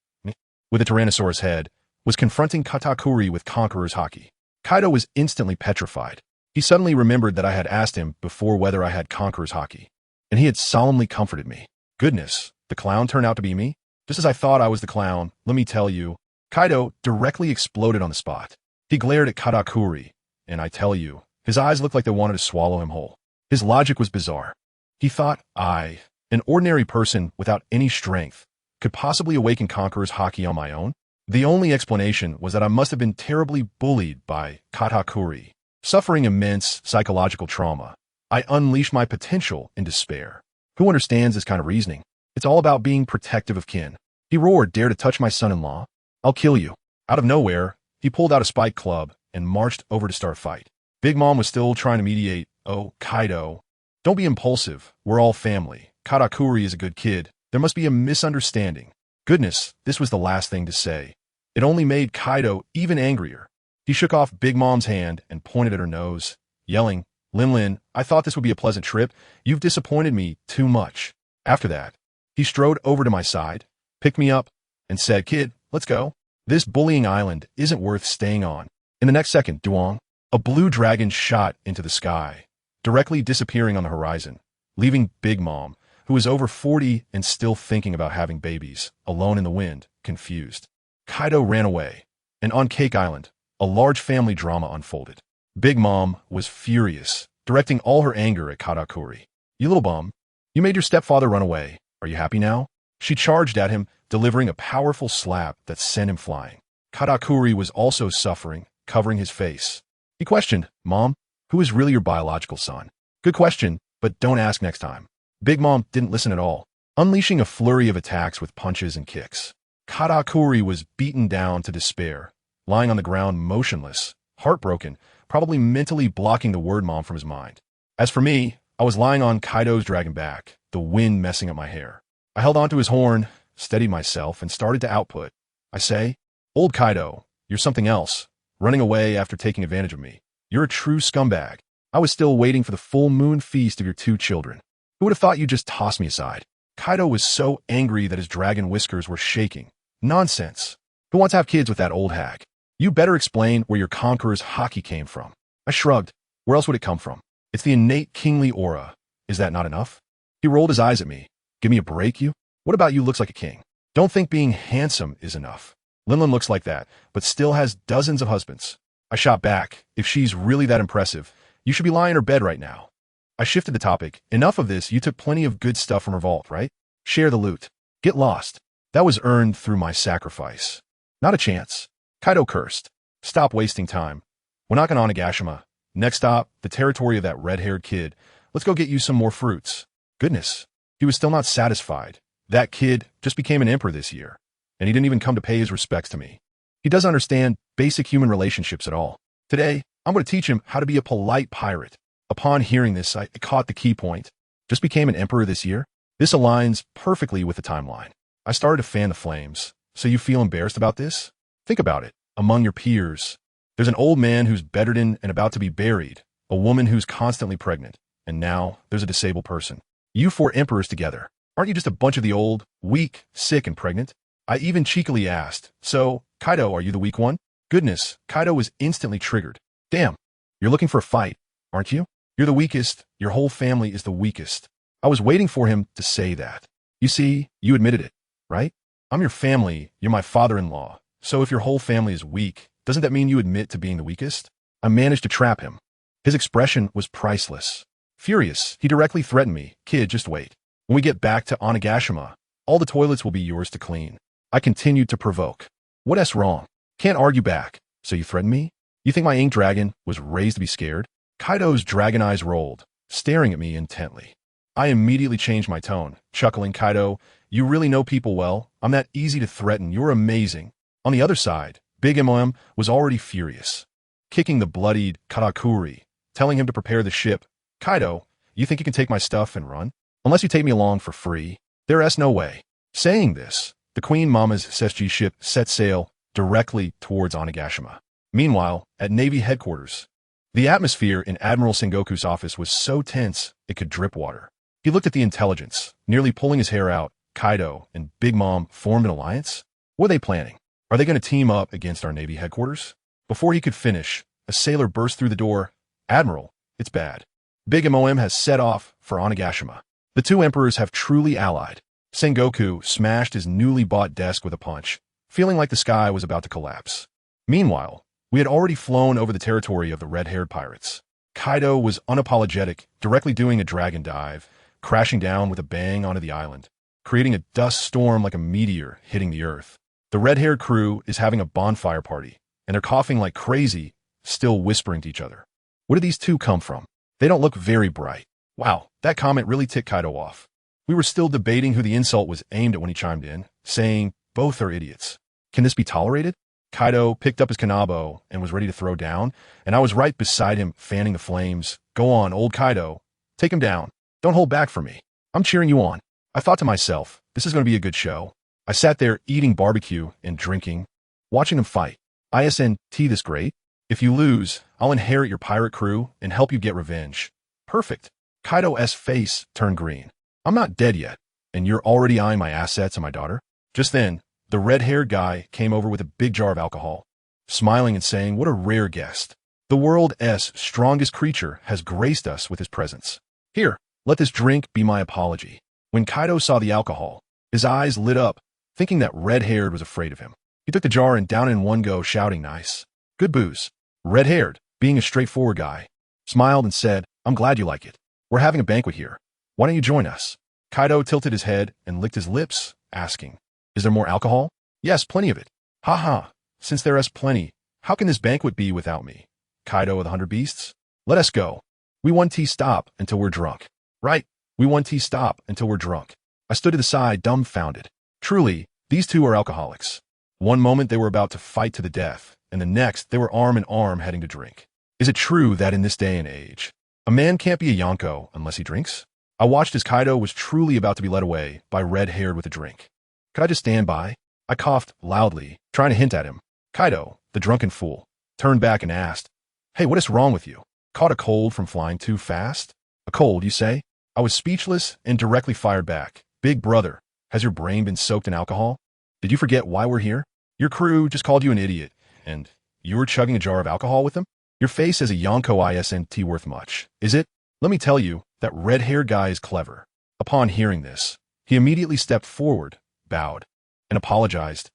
With a Tyrannosaurus head, was confronting Katakuri with Conqueror's haki. Kaido was instantly petrified. He suddenly remembered that I had asked him before whether I had Conqueror's haki, and he had solemnly comforted me. Goodness, the clown turned out to be me? Just as I thought I was the clown, let me tell you, Kaido directly exploded on the spot. He glared at Katakuri, and I tell you, his eyes looked like they wanted to swallow him whole. His logic was bizarre. He thought I, an ordinary person without any strength, could possibly awaken Conqueror's haki on my own? The only explanation was that I must have been terribly bullied by Katakuri. Suffering immense psychological trauma, I unleashed my potential in despair. Who understands this kind of reasoning? It's all about being protective of kin. He roared, "Dare to touch my son-in-law? I'll kill you." Out of nowhere, he pulled out a spike club and marched over to start a fight. Big Mom was still trying to mediate. "Oh, Kaido, don't be impulsive. We're all family. Katakuri is a good kid. There must be a misunderstanding." Goodness, this was the last thing to say. It only made Kaido even angrier. He shook off Big Mom's hand and pointed at her nose, yelling, "Lin, I thought this would be a pleasant trip. You've disappointed me too much." After that, he strode over to my side, picked me up, and said, "Kid, let's go. This bullying island isn't worth staying on." In the next second, Duong, a blue dragon shot into the sky, directly disappearing on the horizon, leaving Big Mom, who was over 40 and still thinking about having babies, alone in the wind, confused. Kaido ran away, and on Cake Island, a large family drama unfolded. Big Mom was furious, directing all her anger at Katakuri. "You little bum, you made your stepfather run away. Are you happy now?" She charged at him, delivering a powerful slap that sent him flying. Katakuri was also suffering, covering his face. He questioned, "Mom, who is really your biological son?" "Good question, but don't ask next time." Big Mom didn't listen at all, unleashing a flurry of attacks with punches and kicks. Katakuri was beaten down to despair, lying on the ground motionless, heartbroken, probably mentally blocking the word "mom" from his mind. As for me, I was lying on Kaido's dragon back, the wind messing up my hair. I held onto his horn, steadied myself, and started to output. I say, "Old Kaido, you're something else, running away after taking advantage of me. You're a true scumbag. I was still waiting for the full moon feast of your 2 children. Who would have thought you'd just toss me aside?" Kaido was so angry that his dragon whiskers were shaking. "Nonsense. Who wants to have kids with that old hag? You better explain where your conqueror's haki came from." I shrugged. Where else would it come from? It's the innate kingly aura. Is that not enough? He rolled his eyes at me. "Give me a break, you? What about you looks like a king? Don't think being handsome is enough. Lin looks like that, but still has dozens of husbands." I shot back. "If she's really that impressive, you should be lying in her bed right now." I shifted the topic. "Enough of this. You took plenty of good stuff from her vault, right? Share the loot. Get lost. That was earned through my sacrifice." "Not a chance." Kaido cursed. "Stop wasting time. We're not going to Onigashima. Next stop, the territory of that red-haired kid. Let's go get you some more fruits." Goodness, he was still not satisfied. That kid just became an emperor this year, and he didn't even come to pay his respects to me. He doesn't understand basic human relationships at all. Today, I'm going to teach him how to be a polite pirate. Upon hearing this, I caught the key point. Just became an emperor this year? This aligns perfectly with the timeline. I started to fan the flames. So you feel embarrassed about this? Think about it. Among your peers, there's an old man who's bedridden and about to be buried, a woman who's constantly pregnant, and now there's a disabled person. You 4 emperors together. Aren't you just a bunch of the old, weak, sick, and pregnant? I even cheekily asked, "So, Kaido, are you the weak one?" Goodness, Kaido was instantly triggered. "Damn, you're looking for a fight, aren't you? You're the weakest. Your whole family is the weakest." I was waiting for him to say that. "You see, you admitted it, right? I'm your family. You're my father-in-law. So if your whole family is weak, doesn't that mean you admit to being the weakest?" I managed to trap him. His expression was priceless. Furious, he directly threatened me, "Kid, just wait. When we get back to Onigashima, all the toilets will be yours to clean." I continued to provoke. "What else wrong? Can't argue back. So you threatened me? You think my ink dragon was raised to be scared?" Kaido's dragon eyes rolled, staring at me intently. I immediately changed my tone, chuckling, "Kaido, you really know people well. I'm that easy to threaten. You're amazing." On the other side, Big Mom was already furious, kicking the bloodied Katakuri, telling him to prepare the ship. "Kaido, you think you can take my stuff and run? Unless you take me along for free. There's no way." Saying this, the Queen Mama's Sesji ship set sail directly towards Onigashima. Meanwhile, at Navy headquarters, the atmosphere in Admiral Sengoku's office was so tense it could drip water. He looked at the intelligence, nearly pulling his hair out. Kaido and Big Mom formed an alliance? What are they planning? Are they going to team up against our Navy headquarters? Before he could finish, a sailor burst through the door. "Admiral, it's bad. Big Mom has set off for Onigashima. The 2 emperors have truly allied." Sengoku smashed his newly bought desk with a punch, feeling like the sky was about to collapse. Meanwhile, we had already flown over the territory of the red-haired pirates. Kaido was unapologetic, directly doing a dragon dive, crashing down with a bang onto the island, creating a dust storm like a meteor hitting the earth. The red-haired crew is having a bonfire party, and they're coughing like crazy, still whispering to each other. Where did these 2 come from? They don't look very bright. Wow, that comment really ticked Kaido off. We were still debating who the insult was aimed at when he chimed in, saying, "Both are idiots. Can this be tolerated?" Kaido picked up his kanabo and was ready to throw down, and I was right beside him, fanning the flames. "Go on, old Kaido. Take him down. Don't hold back for me. I'm cheering you on." I thought to myself, this is going to be a good show. I sat there eating barbecue and drinking, watching them fight. Isn't this great? If you lose, I'll inherit your pirate crew and help you get revenge. Perfect. Kaido's face turned green. I'm not dead yet, and you're already eyeing my assets and my daughter? Just then, the red-haired guy came over with a big jar of alcohol, smiling and saying, "What a rare guest. The world's strongest creature has graced us with his presence. Here, let this drink be my apology." When Kaido saw the alcohol, his eyes lit up, thinking that red-haired was afraid of him. He took the jar and downed it in one go, shouting, "Nice. Good booze." Red-haired, being a straightforward guy, smiled and said, "I'm glad you like it. We're having a banquet here. Why don't you join us?" Kaido tilted his head and licked his lips, asking, "Is there more alcohol?" "Yes, plenty of it." "Ha. Since there is plenty, how can this banquet be without me? Kaido of the 100 Beasts? Let us go. We won't stop until we're drunk." "Right. We won't stop until we're drunk." I stood to the side, dumbfounded. Truly, these two are alcoholics. One moment they were about to fight to the death, and the next they were arm in arm heading to drink. Is it true that in this day and age, a man can't be a Yonko unless he drinks? I watched as Kaido was truly about to be led away by red-haired with a drink. Could I just stand by? I coughed loudly, trying to hint at him. Kaido, the drunken fool, turned back and asked, "Hey, what is wrong with you? Caught a cold from flying too fast?" "A cold, you say?" I was speechless and directly fired back. "Big brother, has your brain been soaked in alcohol? Did you forget why we're here? Your crew just called you an idiot, and you were chugging a jar of alcohol with them? Your face as a Yonko isn't worth much, is it? Let me tell you, that red-haired guy is clever." Upon hearing this, he immediately stepped forward, bowed, and apologized.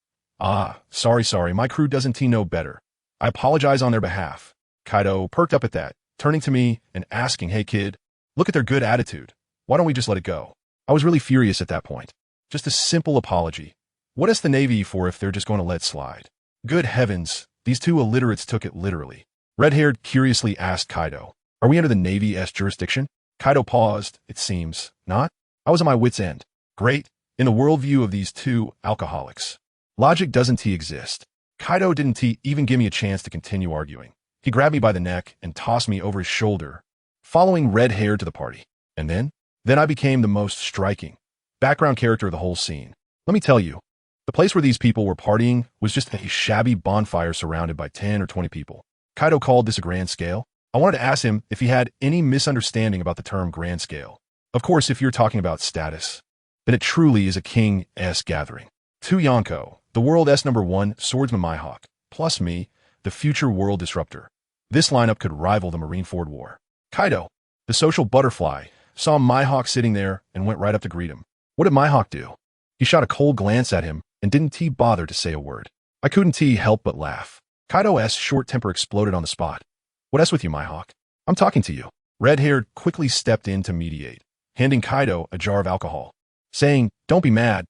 Sorry, my crew doesn't know better. I apologize on their behalf." Kaido perked up at that, turning to me and asking, "Hey kid, look at their good attitude. Why don't we just let it go?" I was really furious at that point. Just a simple apology. What is the Navy for if they're just going to let slide? Good heavens, these two illiterates took it literally. Red-haired curiously asked Kaido, "Are we under the Navy's jurisdiction?" Kaido paused. "It seems not." I was at my wit's end. Great. In the worldview of these two alcoholics, logic doesn't exist. Kaido didn't even give me a chance to continue arguing. He grabbed me by the neck and tossed me over his shoulder, following red-haired to the party. And then I became the most striking background character of the whole scene. Let me tell you, the place where these people were partying was just a shabby bonfire surrounded by 10 or 20 people. Kaido called this a grand scale. I wanted to ask him if he had any misunderstanding about the term grand scale. Of course, if you're talking about status, then it truly is a king-esque gathering. 2 Yonko, the world's #1 swordsman Mihawk, plus me, the future world disruptor. This lineup could rival the Marineford War. Kaido, the social butterfly, saw Mihawk sitting there and went right up to greet him. What did Mihawk do? He shot a cold glance at him and didn't bother to say a word. I couldn't help but laugh. Kaido's short temper exploded on the spot. "What's with you, Mihawk? I'm talking to you." Red-haired quickly stepped in to mediate, handing Kaido a jar of alcohol, saying, Don't be mad.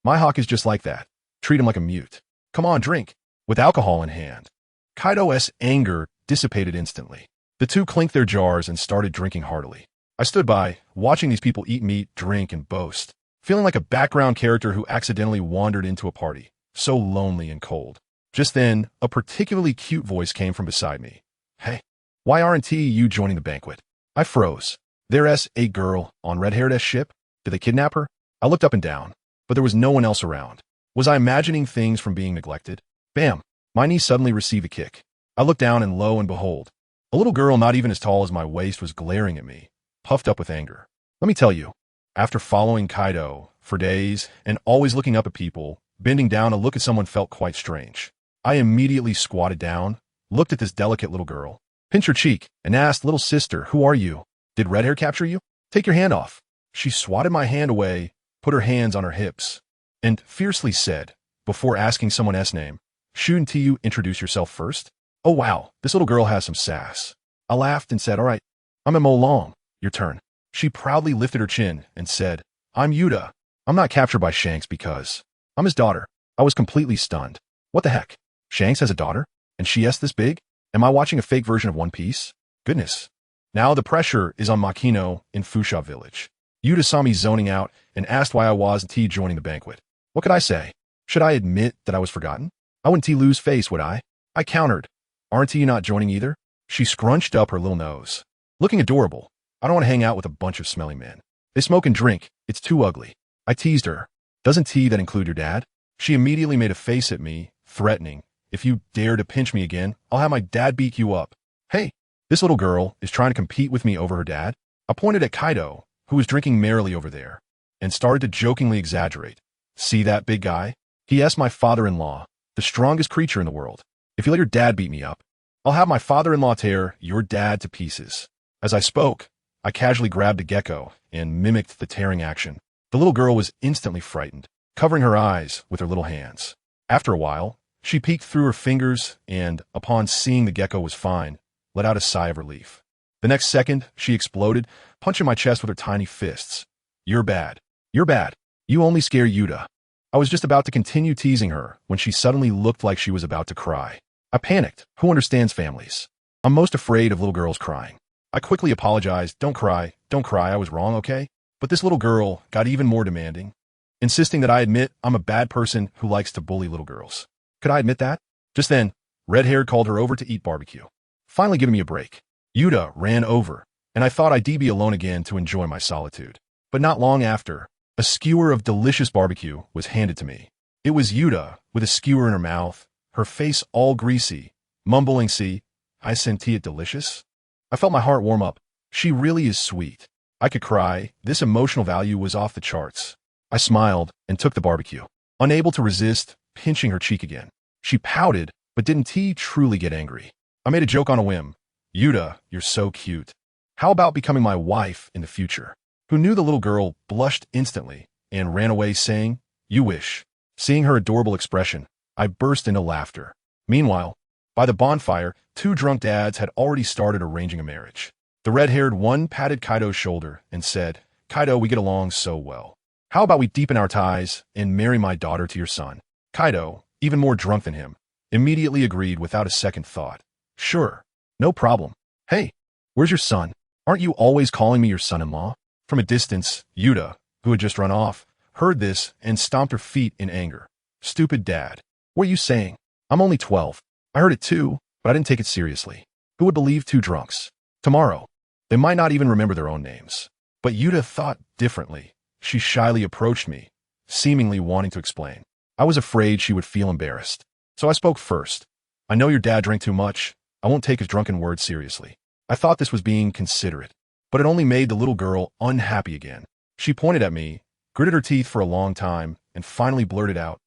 Mihawk is just like that. Treat him like a mute. Come on, drink." With alcohol in hand, Kaido's anger dissipated instantly. The two clinked their jars and started drinking heartily. I stood by, watching these people eat meat, drink, and boast, feeling like a background character who accidentally wandered into a party, so lonely and cold. Just then, a particularly cute voice came from beside me. "Hey, why aren't you joining the banquet?" I froze. There's a girl on red-haired's ship? Did they kidnap her? I looked up and down, but there was no one else around. Was I imagining things from being neglected? Bam! My knee suddenly received a kick. I looked down and lo and behold, a little girl not even as tall as my waist was glaring at me, puffed up with anger. Let me tell you, after following Kaido for days and always looking up at people, bending down to look at someone felt quite strange. I immediately squatted down, looked at this delicate little girl, pinched her cheek, and asked, "Little sister, who are you? Did red hair capture you? Take your hand off." She swatted my hand away, put her hands on her hips, and fiercely said, before asking someone else's name, "Shouldn't you introduce yourself first?" Oh wow, this little girl has some sass. I laughed and said, "All right, I'm Long, your turn." She proudly lifted her chin and said, "I'm Yuta. I'm not captured by Shanks because I'm his daughter." I was completely stunned. What the heck? Shanks has a daughter? And she's this big? Am I watching a fake version of One Piece? Goodness. Now the pressure is on Makino in Fusha Village. Yuta saw me zoning out and asked why I wasn't joining the banquet. What could I say? Should I admit that I was forgotten? I wouldn't lose face, would I? I countered. Aren't you not joining either? She scrunched up her little nose. Looking adorable. I don't want to hang out with a bunch of smelly men. They smoke and drink. It's too ugly. I teased her. Doesn't that include your dad? She immediately made a face at me, threatening. If you dare to pinch me again, I'll have my dad beat you up. Hey, this little girl is trying to compete with me over her dad. I pointed at Kaido, who was drinking merrily over there, and started to jokingly exaggerate. See that big guy? He asked my father-in-law, the strongest creature in the world. If you let your dad beat me up, I'll have my father-in-law tear your dad to pieces. As I spoke, I casually grabbed a gecko and mimicked the tearing action. The little girl was instantly frightened, covering her eyes with her little hands. After a while, she peeked through her fingers and, upon seeing the gecko was fine, let out a sigh of relief. The next second, she exploded, punching my chest with her tiny fists. You're bad. You're bad. You only scare Yuta. I was just about to continue teasing her when she suddenly looked like she was about to cry. I panicked. Who understands families? I'm most afraid of little girls crying. I quickly apologized. Don't cry. Don't cry. I was wrong, okay? But this little girl got even more demanding, insisting that I admit I'm a bad person who likes to bully little girls. Could I admit that? Just then, Red-haired called her over to eat barbecue. Finally giving me a break. Yuta ran over, and I thought I'd be alone again to enjoy my solitude. But not long after, a skewer of delicious barbecue was handed to me. It was Yuta, with a skewer in her mouth, her face all greasy, mumbling, "See, I sent it delicious." I felt my heart warm up. She really is sweet. I could cry. This emotional value was off the charts. I smiled and took the barbecue, unable to resist pinching her cheek again. She pouted, but didn't truly get angry. I made a joke on a whim. Yuta, you're so cute. How about becoming my wife in the future? Who knew the little girl blushed instantly and ran away saying, you wish. Seeing her adorable expression, I burst into laughter. Meanwhile, by the bonfire, two drunk dads had already started arranging a marriage. The red-haired one patted Kaido's shoulder and said, Kaido, we get along so well. How about we deepen our ties and marry my daughter to your son? Kaido, even more drunk than him, immediately agreed without a second thought. Sure, no problem. Hey, where's your son? Aren't you always calling me your son-in-law? From a distance, Yuta, who had just run off, heard this and stomped her feet in anger. Stupid dad. What are you saying? I'm only 12. I heard it too, but I didn't take it seriously. Who would believe two drunks? Tomorrow, they might not even remember their own names. But Yuta thought differently. She shyly approached me, seemingly wanting to explain. I was afraid she would feel embarrassed. So I spoke first. I know your dad drank too much. I won't take his drunken words seriously. I thought this was being considerate, but it only made the little girl unhappy again. She pointed at me, gritted her teeth for a long time, and finally blurted out,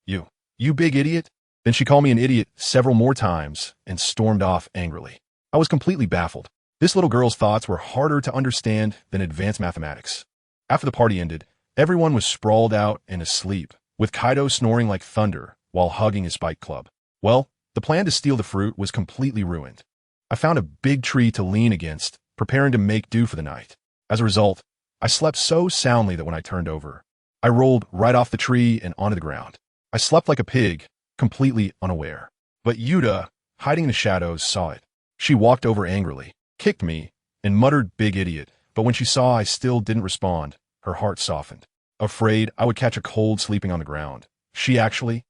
You big idiot? Then she called me an idiot several more times and stormed off angrily. I was completely baffled. This little girl's thoughts were harder to understand than advanced mathematics. After the party ended, everyone was sprawled out and asleep, with Kaido snoring like thunder while hugging his spike club. Well, the plan to steal the fruit was completely ruined. I found a big tree to lean against, preparing to make do for the night. As a result, I slept so soundly that when I turned over, I rolled right off the tree and onto the ground. I slept like a pig, completely unaware. But Yuta, hiding in the shadows, saw it. She walked over angrily, kicked me, and muttered, big idiot. But when she saw I still didn't respond, her heart softened. Afraid I would catch a cold sleeping on the ground, she actually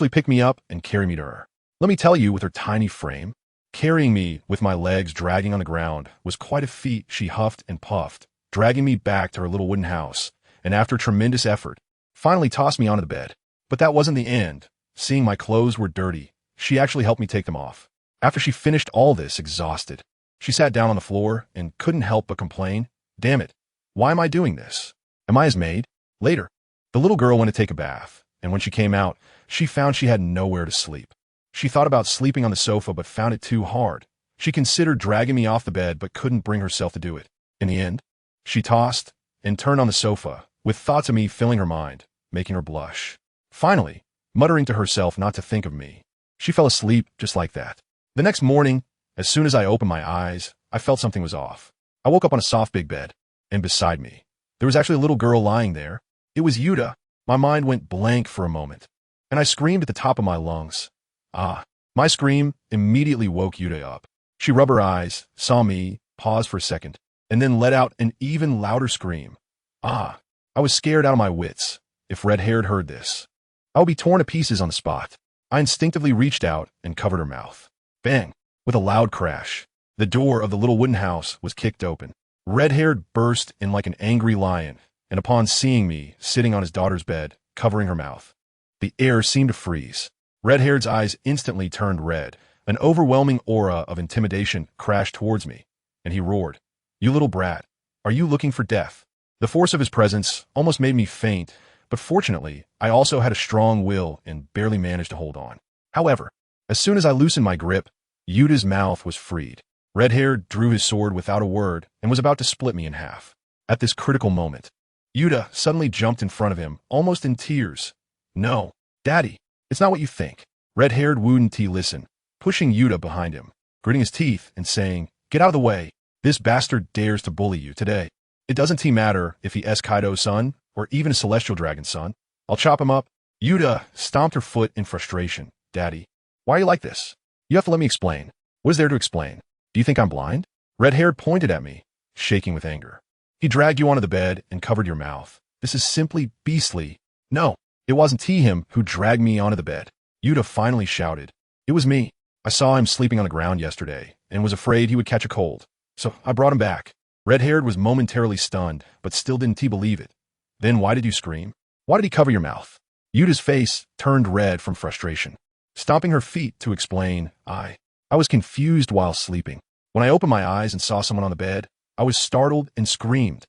picked me up and carried me to her. Let me tell you, with her tiny frame, carrying me with my legs dragging on the ground was quite a feat. She huffed and puffed, dragging me back to her little wooden house, and after tremendous effort, finally tossed me onto the bed. But that wasn't the end. Seeing my clothes were dirty, she actually helped me take them off. After she finished all this, exhausted, she sat down on the floor and couldn't help but complain, damn it, why am I doing this? Am I his maid? Later, the little girl went to take a bath, and when she came out, she found she had nowhere to sleep. She thought about sleeping on the sofa but found it too hard. She considered dragging me off the bed but couldn't bring herself to do it. In the end, she tossed and turned on the sofa, with thoughts of me filling her mind, making her blush. Finally, muttering to herself not to think of me, she fell asleep just like that. The next morning, as soon as I opened my eyes, I felt something was off. I woke up on a soft big bed, and beside me, there was actually a little girl lying there. It was Yuta. My mind went blank for a moment, and I screamed at the top of my lungs. My scream immediately woke Yuta up. She rubbed her eyes, saw me, paused for a second, and then let out an even louder scream. Ah, I was scared out of my wits. If red-haired heard this, I would be torn to pieces on the spot. I instinctively reached out and covered her mouth. Bang! With a loud crash, the door of the little wooden house was kicked open. Red-haired burst in like an angry lion, and upon seeing me sitting on his daughter's bed, covering her mouth, the air seemed to freeze. Red-haired's eyes instantly turned red. An overwhelming aura of intimidation crashed towards me, and he roared, "You little brat, are you looking for death?" The force of his presence almost made me faint, but fortunately, I also had a strong will and barely managed to hold on. However, as soon as I loosened my grip, Yuta's mouth was freed. Red-haired drew his sword without a word and was about to split me in half. At this critical moment, Yuta suddenly jumped in front of him, almost in tears. "No, Daddy, it's not what you think." Red-haired wouldn't listen, pushing Yuta behind him, gritting his teeth and saying, "Get out of the way. This bastard dares to bully you today. It doesn't matter if he is Kaido's son or even a celestial dragon's son. I'll chop him up." Yuta stomped her foot in frustration. "Daddy, why are you like this? You have to let me explain." "What is there to explain? Do you think I'm blind?" Red-haired pointed at me, shaking with anger. "He dragged you onto the bed and covered your mouth. This is simply beastly." "No, it wasn't him who dragged me onto the bed," Yuta finally shouted. "It was me. I saw him sleeping on the ground yesterday and was afraid he would catch a cold, so I brought him back." Red-haired was momentarily stunned, but still didn't believe it. "Then why did you scream? Why did he cover your mouth?" Yuta's face turned red from frustration. Stomping her feet to explain, I was confused while sleeping. When I opened my eyes and saw someone on the bed, I was startled and screamed.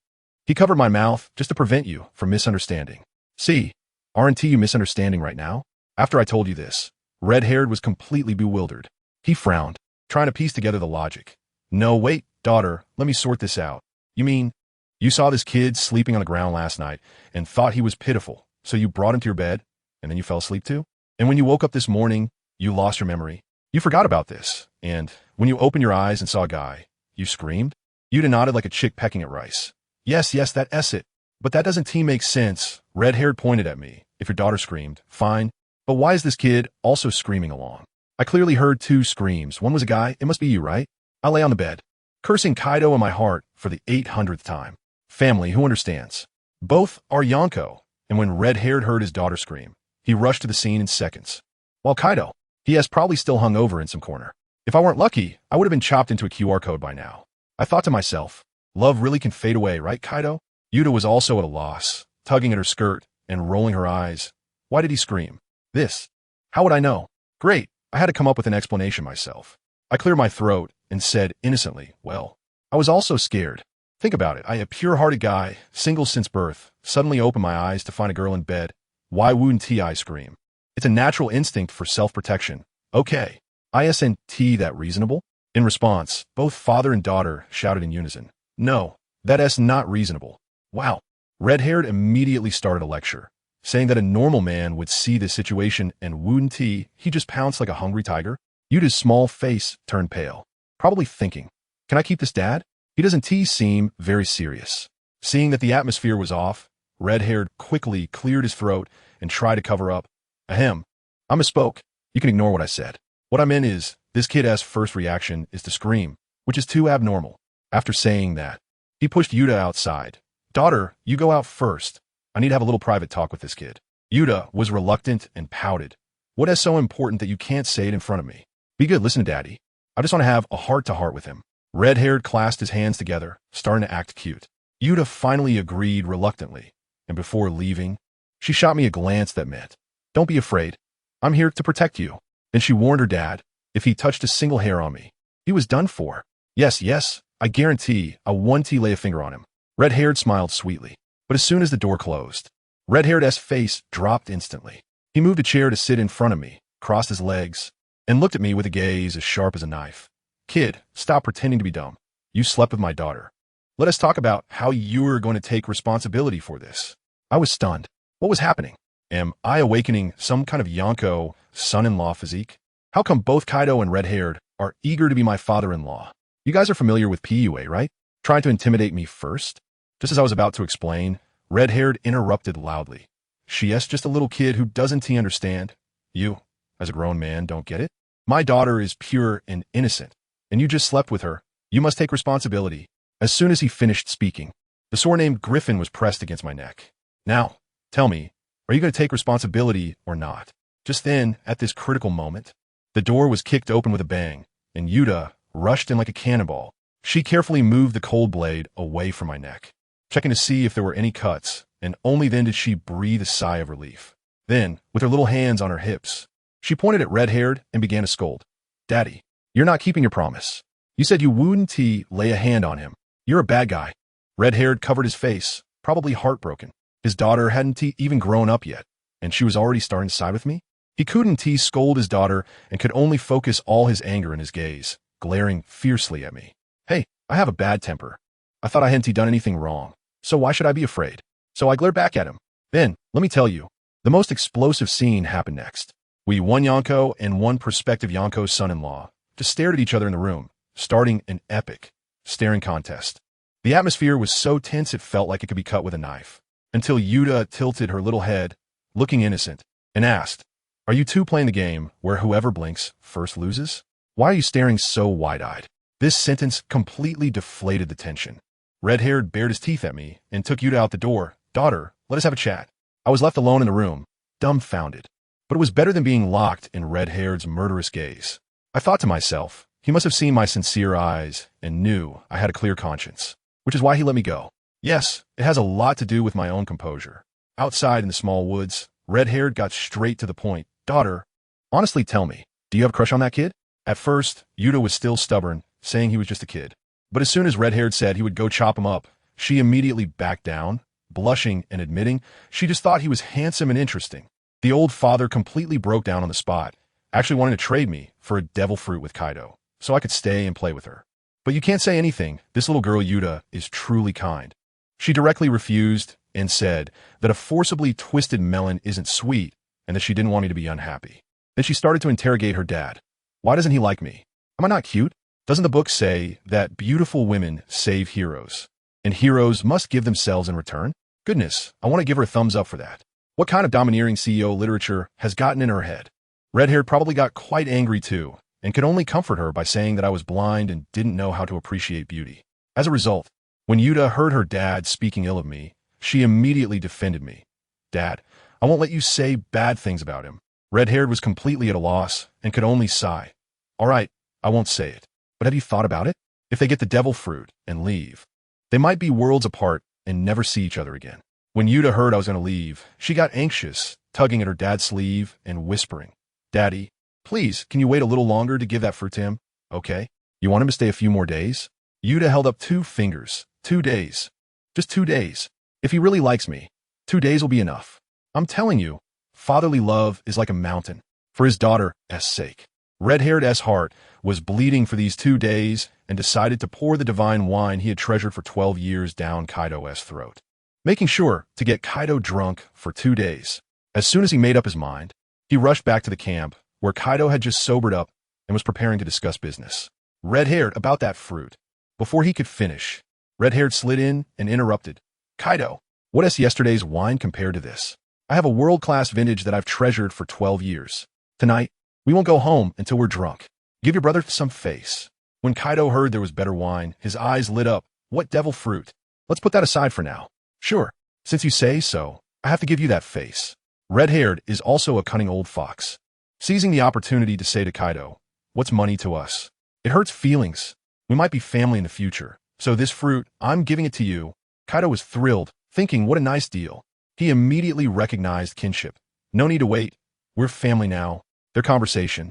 He covered my mouth just to prevent you from misunderstanding. See, aren't you misunderstanding right now?" After I told you this, Red-haired was completely bewildered. He frowned, trying to piece together the logic. "No, wait, daughter, let me sort this out. You mean, you saw this kid sleeping on the ground last night and thought he was pitiful, so you brought him to your bed, and then you fell asleep too? And when you woke up this morning, you lost your memory? You forgot about this, and when you opened your eyes and saw a guy, you screamed?" Yuta nodded like a chick pecking at rice. Yes, that's it. But that doesn't make sense." Red-haired pointed at me. "If your daughter screamed, fine. But why is this kid also screaming along? I clearly heard two screams. One was a guy. It must be you, right?" I lay on the bed, cursing Kaido in my heart for the 800th time. Family, who understands? Both are Yonko, and when Red-haired heard his daughter scream, he rushed to the scene in seconds. While Kaido, he has probably still hung over in some corner. If I weren't lucky, I would have been chopped into a QR code by now. I thought to myself, love really can fade away, right, Kaido? Yuta was also at a loss, tugging at her skirt and rolling her eyes. Why did he scream? This. How would I know? Great, I had to come up with an explanation myself. I cleared my throat and said innocently, well, I was also scared. Think about it, I, a pure-hearted guy, single since birth, suddenly opened my eyes to find a girl in bed. Why wouldn't I scream? It's a natural instinct for self-protection. Okay, isn't that reasonable? In response, both father and daughter shouted in unison. No, that's not reasonable. Wow. Red-haired immediately started a lecture, saying that a normal man would see this situation and wouldn't he just pounced like a hungry tiger? Yuta's small face turned pale, probably thinking, can I keep this, Dad? He doesn't seem very serious. Seeing that the atmosphere was off, Red-haired quickly cleared his throat and tried to cover up. Ahem. I misspoke. You can ignore what I said. What I meant is, this kid's first reaction is to scream, which is too abnormal. After saying that, he pushed Yuta outside. Daughter, you go out first. I need to have a little private talk with this kid. Yuta was reluctant and pouted. What is so important that you can't say it in front of me? Be good, listen to Daddy. I just want to have a heart-to-heart with him. Red-haired clasped his hands together, starting to act cute. Yuta finally agreed reluctantly, and before leaving, she shot me a glance that meant, don't be afraid. I'm here to protect you. Then she warned her dad, if he touched a single hair on me, he was done for. Yes, I guarantee I won't lay a finger on him. Red-haired smiled sweetly, but as soon as the door closed, Red-haired's face dropped instantly. He moved a chair to sit in front of me, crossed his legs, and looked at me with a gaze as sharp as a knife. Kid, stop pretending to be dumb. You slept with my daughter. Let us talk about how you're going to take responsibility for this. I was stunned. What was happening? Am I awakening some kind of Yonko son-in-law physique? How come both Kaido and Red-haired are eager to be my father-in-law? You guys are familiar with PUA, right? Trying to intimidate me first? Just as I was about to explain, Red-haired interrupted loudly. She's just a little kid who doesn't understand. You, as a grown man, don't get it? My daughter is pure and innocent, and you just slept with her. You must take responsibility. As soon as he finished speaking, the sore-named Griffin was pressed against my neck. Now, tell me, are you going to take responsibility or not? Just then, at this critical moment, the door was kicked open with a bang, and Yuta rushed in like a cannonball. She carefully moved the cold blade away from my neck, checking to see if there were any cuts, and only then did she breathe a sigh of relief. Then, with her little hands on her hips, she pointed at Red-Haired and began to scold. Daddy, you're not keeping your promise. You said you wouldn't lay a hand on him. You're a bad guy. Red-Haired covered his face, probably heartbroken. His daughter hadn't even grown up yet, and she was already starting to side with me? He couldn't scold his daughter and could only focus all his anger in his gaze, glaring fiercely at me. Hey, I have a bad temper. I thought I hadn't done anything wrong, so why should I be afraid? So I glared back at him. Then, let me tell you, the most explosive scene happened next. One Yonko and one prospective Yonko's son-in-law just stared at each other in the room, starting an epic staring contest. The atmosphere was so tense it felt like it could be cut with a knife, until Yuta tilted her little head, looking innocent, and asked, Are you two playing the game where whoever blinks first loses? Why are you staring so wide-eyed? This sentence completely deflated the tension. Red-Haired bared his teeth at me and took Yuta out the door. Daughter, let us have a chat. I was left alone in the room, dumbfounded. But it was better than being locked in Red-Haired's murderous gaze. I thought to myself, he must have seen my sincere eyes and knew I had a clear conscience, which is why he let me go. Yes, it has a lot to do with my own composure. Outside in the small woods, Red-Haired got straight to the point. Daughter, honestly tell me, do you have a crush on that kid? At first, Yuta was still stubborn, saying he was just a kid. But as soon as Red-Haired said he would go chop him up, she immediately backed down, blushing and admitting she just thought he was handsome and interesting. The old father completely broke down on the spot, actually wanting to trade me for a devil fruit with Kaido, so I could stay and play with her. But you can't say anything. This little girl Yuta is truly kind. She directly refused and said that a forcibly twisted melon isn't sweet and that she didn't want me to be unhappy. Then she started to interrogate her dad. Why doesn't he like me? Am I not cute? Doesn't the book say that beautiful women save heroes, and heroes must give themselves in return? Goodness, I want to give her a thumbs up for that. What kind of domineering CEO literature has gotten in her head? Red-Haired probably got quite angry too, and could only comfort her by saying that I was blind and didn't know how to appreciate beauty. As a result, when Yuta heard her dad speaking ill of me, she immediately defended me. Dad, I won't let you say bad things about him. Red-Haired was completely at a loss and could only sigh. All right, I won't say it. But have you thought about it? If they get the devil fruit and leave, they might be worlds apart and never see each other again. When Yuta heard I was going to leave, she got anxious, tugging at her dad's sleeve and whispering, Daddy, please, can you wait a little longer to give that fruit to him? Okay. You want him to stay a few more days? Yuta held up 2 fingers. 2 days. Just 2 days. If he really likes me, 2 days will be enough. I'm telling you, fatherly love is like a mountain. For his daughter's sake. Red-Haired's heart was bleeding for these 2 days and decided to pour the divine wine he had treasured for 12 years down Kaido's throat, making sure to get Kaido drunk for 2 days. As soon as he made up his mind, he rushed back to the camp where Kaido had just sobered up and was preparing to discuss business. Red-Haired about that fruit. Before he could finish, Red-Haired slid in and interrupted. Kaido, what is yesterday's wine compared to this? I have a world-class vintage that I've treasured for 12 years. Tonight, we won't go home until we're drunk. Give your brother some face. When Kaido heard there was better wine, his eyes lit up. What devil fruit? Let's put that aside for now. Sure, since you say so, I have to give you that face. Red-Haired is also a cunning old fox, seizing the opportunity to say to Kaido, what's money to us? It hurts feelings. We might be family in the future, so this fruit, I'm giving it to you. Kaido was thrilled, thinking what a nice deal. He immediately recognized kinship. No need to wait. We're family now. Their conversation,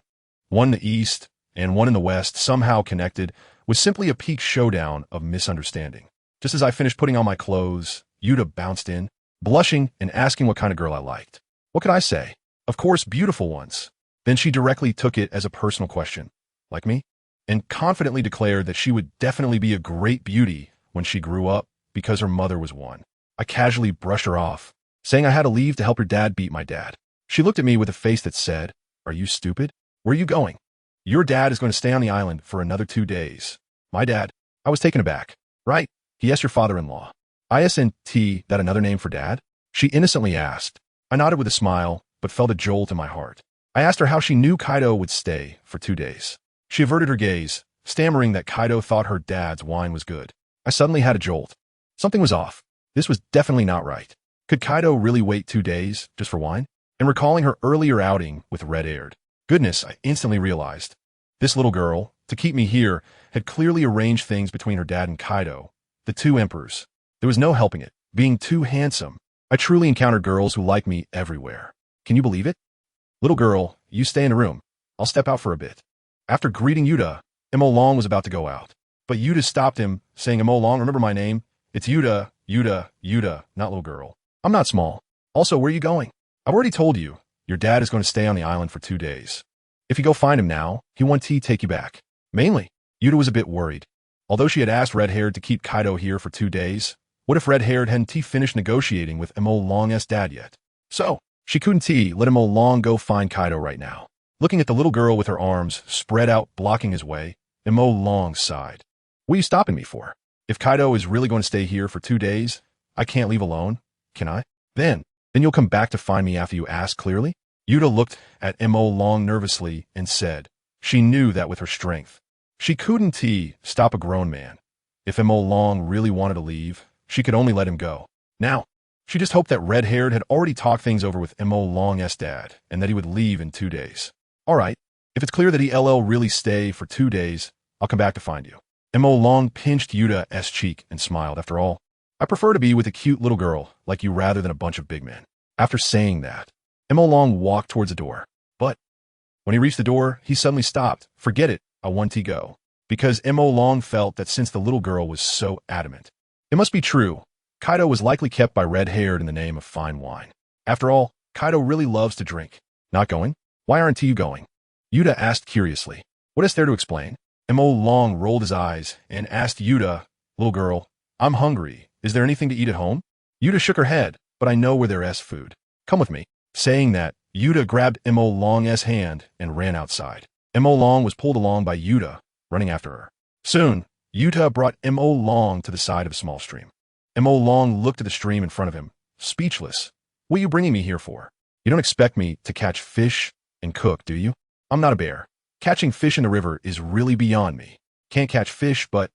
one in the east and one in the west, somehow connected, was simply a peak showdown of misunderstanding. Just as I finished putting on my clothes, Yuta bounced in, blushing and asking what kind of girl I liked. What could I say? Of course, beautiful ones. Then she directly took it as a personal question. Like me? And confidently declared that she would definitely be a great beauty when she grew up because her mother was one. I casually brushed her off, saying I had to leave to help her dad beat my dad. She looked at me with a face that said, Are you stupid? Where are you going? Your dad is going to stay on the island for another 2 days. My dad? I was taken aback. Right? Yes, your father-in-law. Isn't that another name for dad? She innocently asked. I nodded with a smile, but felt a jolt in my heart. I asked her how she knew Kaido would stay for 2 days. She averted her gaze, stammering that Kaido thought her dad's wine was good. I suddenly had a jolt. Something was off. This was definitely not right. Could Kaido really wait 2 days just for wine? And recalling her earlier outing with red-haired. Goodness, I instantly realized. This little girl, to keep me here, had clearly arranged things between her dad and Kaido, the two emperors. There was no helping it. Being too handsome. I truly encountered girls who like me everywhere. Can you believe it? Little girl, you stay in the room. I'll step out for a bit. After greeting Yuta, Long was about to go out. But Yuta stopped him, saying, Long, remember my name? It's Yuta, not little girl. I'm not small. Also, where are you going? I've already told you. Your dad is going to stay on the island for 2 days. If you go find him now, he wants to take you back. Mainly, Yuta was a bit worried. Although she had asked Red-Haired to keep Kaido here for 2 days, what if Red-Haired hadn't finished negotiating with Long's dad yet? So, she couldn't let Long go find Kaido right now. Looking at the little girl with her arms spread out blocking his way, Long sighed. What are you stopping me for? If Kaido is really going to stay here for 2 days, I can't leave alone, can I? Then you'll come back to find me after you ask clearly? Yuta looked at Long nervously and said, she knew that with her strength. She couldn't stop a grown man. If Long really wanted to leave, she could only let him go. Now, she just hoped that Red-Haired had already talked things over with Long's dad and that he would leave in 2 days. All right, if it's clear that he'll really stay for 2 days, I'll come back to find you. Long pinched Yuta's cheek and smiled. After all, I prefer to be with a cute little girl like you rather than a bunch of big men. After saying that, Long walked towards the door. But when he reached the door, he suddenly stopped. Forget it, I want to go. Because Long felt that since the little girl was so adamant, it must be true. Kaido was likely kept by Red-Haired in the name of fine wine. After all, Kaido really loves to drink. Not going? Why aren't you going? Yuta asked curiously. What is there to explain? Long rolled his eyes and asked Yuta, little girl, I'm hungry. Is there anything to eat at home? Yuta shook her head, but I know where there is food. Come with me. Saying that, Yuta grabbed Long's hand and ran outside. Long was pulled along by Yuta, running after her. Soon, Yuta brought Long to the side of a small stream. Long looked at the stream in front of him, speechless. What are you bringing me here for? You don't expect me to catch fish and cook, do you? I'm not a bear. Catching fish in the river is really beyond me. Can't catch fish, but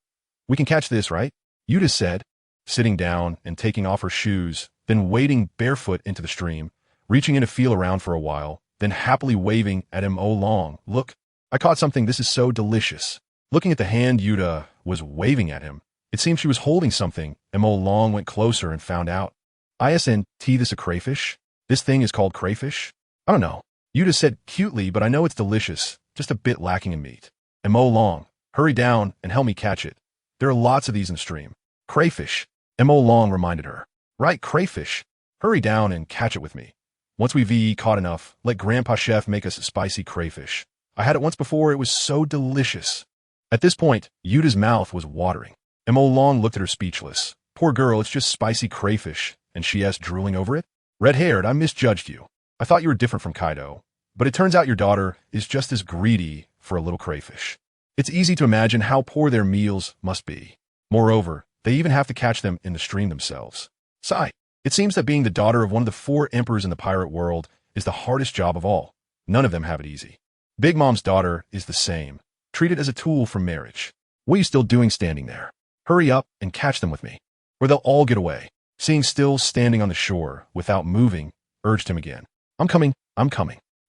we can catch this, right? Yuta said, sitting down and taking off her shoes, then wading barefoot into the stream, reaching in to feel around for a while, then happily waving at Long. Look, I caught something. This is so delicious. Looking at the hand Yuta was waving at him, it seemed she was holding something. Long went closer and found out. Isn't this a crayfish? This thing is called crayfish? I don't know. Yuta said cutely, but I know it's delicious, just a bit lacking in meat. Long, hurry down and help me catch it. There are lots of these in the stream. Crayfish, Long reminded her. Right, crayfish. Hurry down and catch it with me. Once we've caught enough, let Grandpa Chef make us a spicy crayfish. I had it once before, it was so delicious. At this point, Yuta's mouth was watering. Long looked at her speechless. Poor girl, it's just spicy crayfish, and she asked, drooling over it. Red-haired, I misjudged you. I thought you were different from Kaido, but it turns out your daughter is just as greedy for a little crayfish. It's easy to imagine how poor their meals must be. Moreover, they even have to catch them in the stream themselves. Sigh. It seems that being the daughter of one of the 4 emperors in the pirate world is the hardest job of all. None of them have it easy. Big Mom's daughter is the same, treated as a tool for marriage. What are you still doing standing there? Hurry up and catch them with me, or they'll all get away. Seeing still standing on the shore, without moving, urged him again. I'm coming.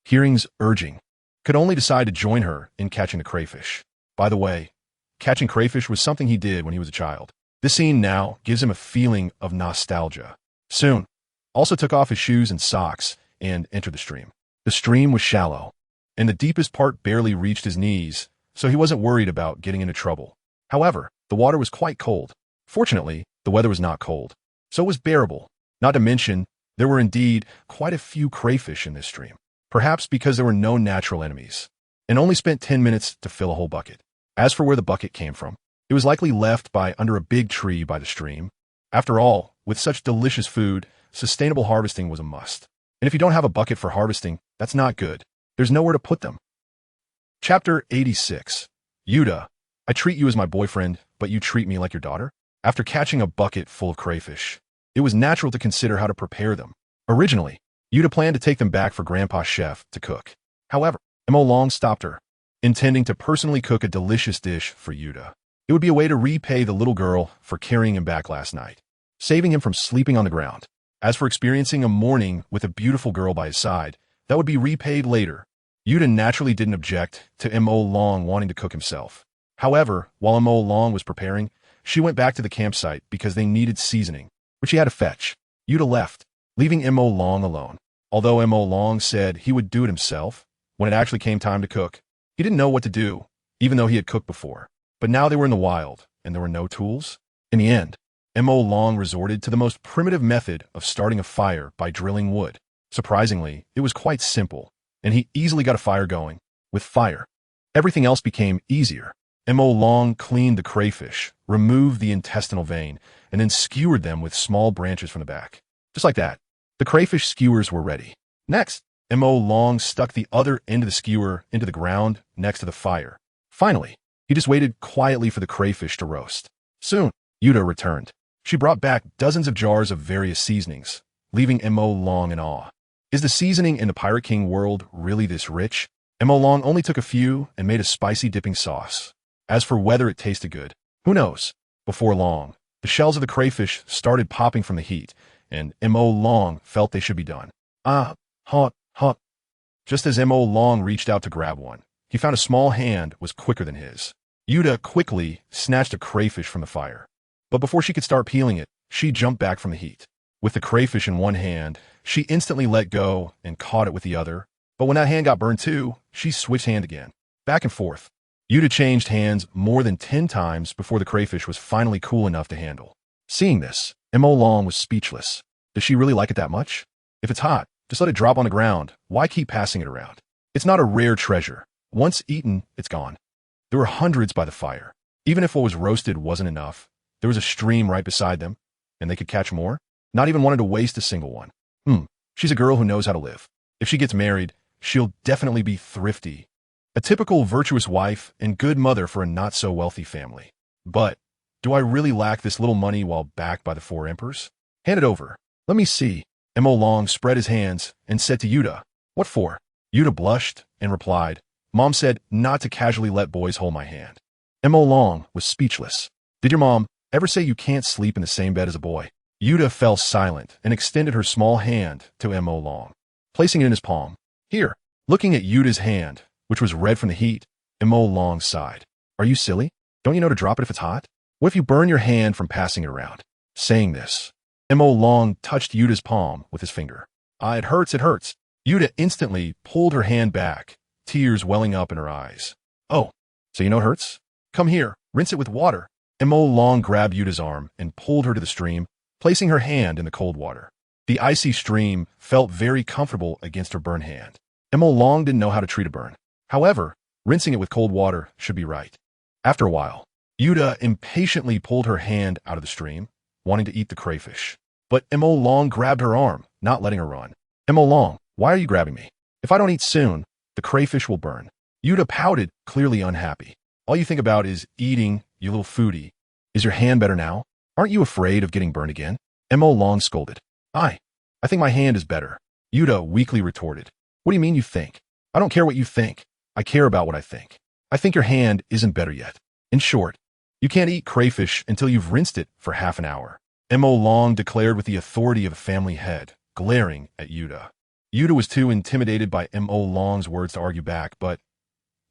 Hearing's urging. Could only decide to join her in catching the crayfish. By the way, catching crayfish was something he did when he was a child. This scene now gives him a feeling of nostalgia. Soon, also took off his shoes and socks and entered the stream. The stream was shallow, and the deepest part barely reached his knees, so he wasn't worried about getting into trouble. However, the water was quite cold. Fortunately, the weather was not cold, so it was bearable. Not to mention, there were indeed quite a few crayfish in this stream, perhaps because there were no natural enemies, and only spent 10 minutes to fill a whole bucket. As for where the bucket came from, it was likely left by under a big tree by the stream. After all, with such delicious food, sustainable harvesting was a must. And if you don't have a bucket for harvesting, that's not good. There's nowhere to put them. Chapter 86. Yuta, I treat you as my boyfriend, but you treat me like your daughter? After catching a bucket full of crayfish, it was natural to consider how to prepare them. Originally, Yuta planned to take them back for Grandpa Chef to cook. However, Long stopped her, intending to personally cook a delicious dish for Yuta. It would be a way to repay the little girl for carrying him back last night, saving him from sleeping on the ground. As for experiencing a morning with a beautiful girl by his side, that would be repaid later. Yuta naturally didn't object to Mo Long wanting to cook himself. However, while Mo Long was preparing, she went back to the campsite because they needed seasoning, which he had to fetch. Yuta left, leaving Mo Long alone. Although Mo Long said he would do it himself, when it actually came time to cook, he didn't know what to do, even though he had cooked before. But now they were in the wild, and there were no tools. In the end, Mo Long resorted to the most primitive method of starting a fire by drilling wood. Surprisingly, it was quite simple, and he easily got a fire going. With fire, everything else became easier. Mo Long cleaned the crayfish, removed the intestinal vein, and then skewered them with small branches from the back. Just like that, the crayfish skewers were ready. Next, Mo Long stuck the other end of the skewer into the ground next to the fire. Finally, he just waited quietly for the crayfish to roast. Soon, Yuta returned. She brought back dozens of jars of various seasonings, leaving Mo Long in awe. Is the seasoning in the Pirate King world really this rich? Mo Long only took a few and made a spicy dipping sauce. As for whether it tasted good, who knows? Before long, the shells of the crayfish started popping from the heat, and Mo Long felt they should be done. Hot. Just as Mo Long reached out to grab one, he found a small hand was quicker than his. Yuta quickly snatched a crayfish from the fire. But before she could start peeling it, she jumped back from the heat. With the crayfish in one hand, she instantly let go and caught it with the other. But when that hand got burned too, she switched hand again. Back and forth. Yuta changed hands more than 10 times before the crayfish was finally cool enough to handle. Seeing this, Mo Long was speechless. Does she really like it that much? If it's hot, just let it drop on the ground. Why keep passing it around? It's not a rare treasure. Once eaten, it's gone. There were hundreds by the fire. Even if what was roasted wasn't enough, there was a stream right beside them, and they could catch more. Not even wanted to waste a single one. She's a girl who knows how to live. If she gets married, she'll definitely be thrifty. A typical virtuous wife and good mother for a not-so-wealthy family. But, do I really lack this little money while backed by the 4 emperors? Hand it over. Let me see. Mo Long spread his hands and said to Yuta, "What for?" Yuta blushed and replied, "Mom said not to casually let boys hold my hand." Mo Long was speechless. Did your mom ever say you can't sleep in the same bed as a boy? Yuta fell silent and extended her small hand to Mo Long, placing it in his palm. Here, looking at Yuta's hand, which was red from the heat, Mo Long sighed. Are you silly? Don't you know to drop it if it's hot? What if you burn your hand from passing it around? Saying this, Mo Long touched Yuta's palm with his finger. It hurts. Yuta instantly pulled her hand back, tears welling up in her eyes. Oh, so you know it hurts? Come here, rinse it with water. Mo Long grabbed Yuta's arm and pulled her to the stream, placing her hand in the cold water. The icy stream felt very comfortable against her burned hand. Mo Long didn't know how to treat a burn. However, rinsing it with cold water should be right. After a while, Yuta impatiently pulled her hand out of the stream, wanting to eat the crayfish. But Mo Long grabbed her arm, not letting her run. Mo Long, why are you grabbing me? If I don't eat soon, the crayfish will burn. Yuta pouted, clearly unhappy. All you think about is eating, you little foodie. Is your hand better now? Aren't you afraid of getting burned again? Mo Long scolded. I think my hand is better. Yuta weakly retorted. What do you mean you think? I don't care what you think. I care about what I think. I think your hand isn't better yet. In short, you can't eat crayfish until you've rinsed it for half an hour. Mo Long declared with the authority of a family head, glaring at Yuta. Yuta was too intimidated by Mo Long's words to argue back, but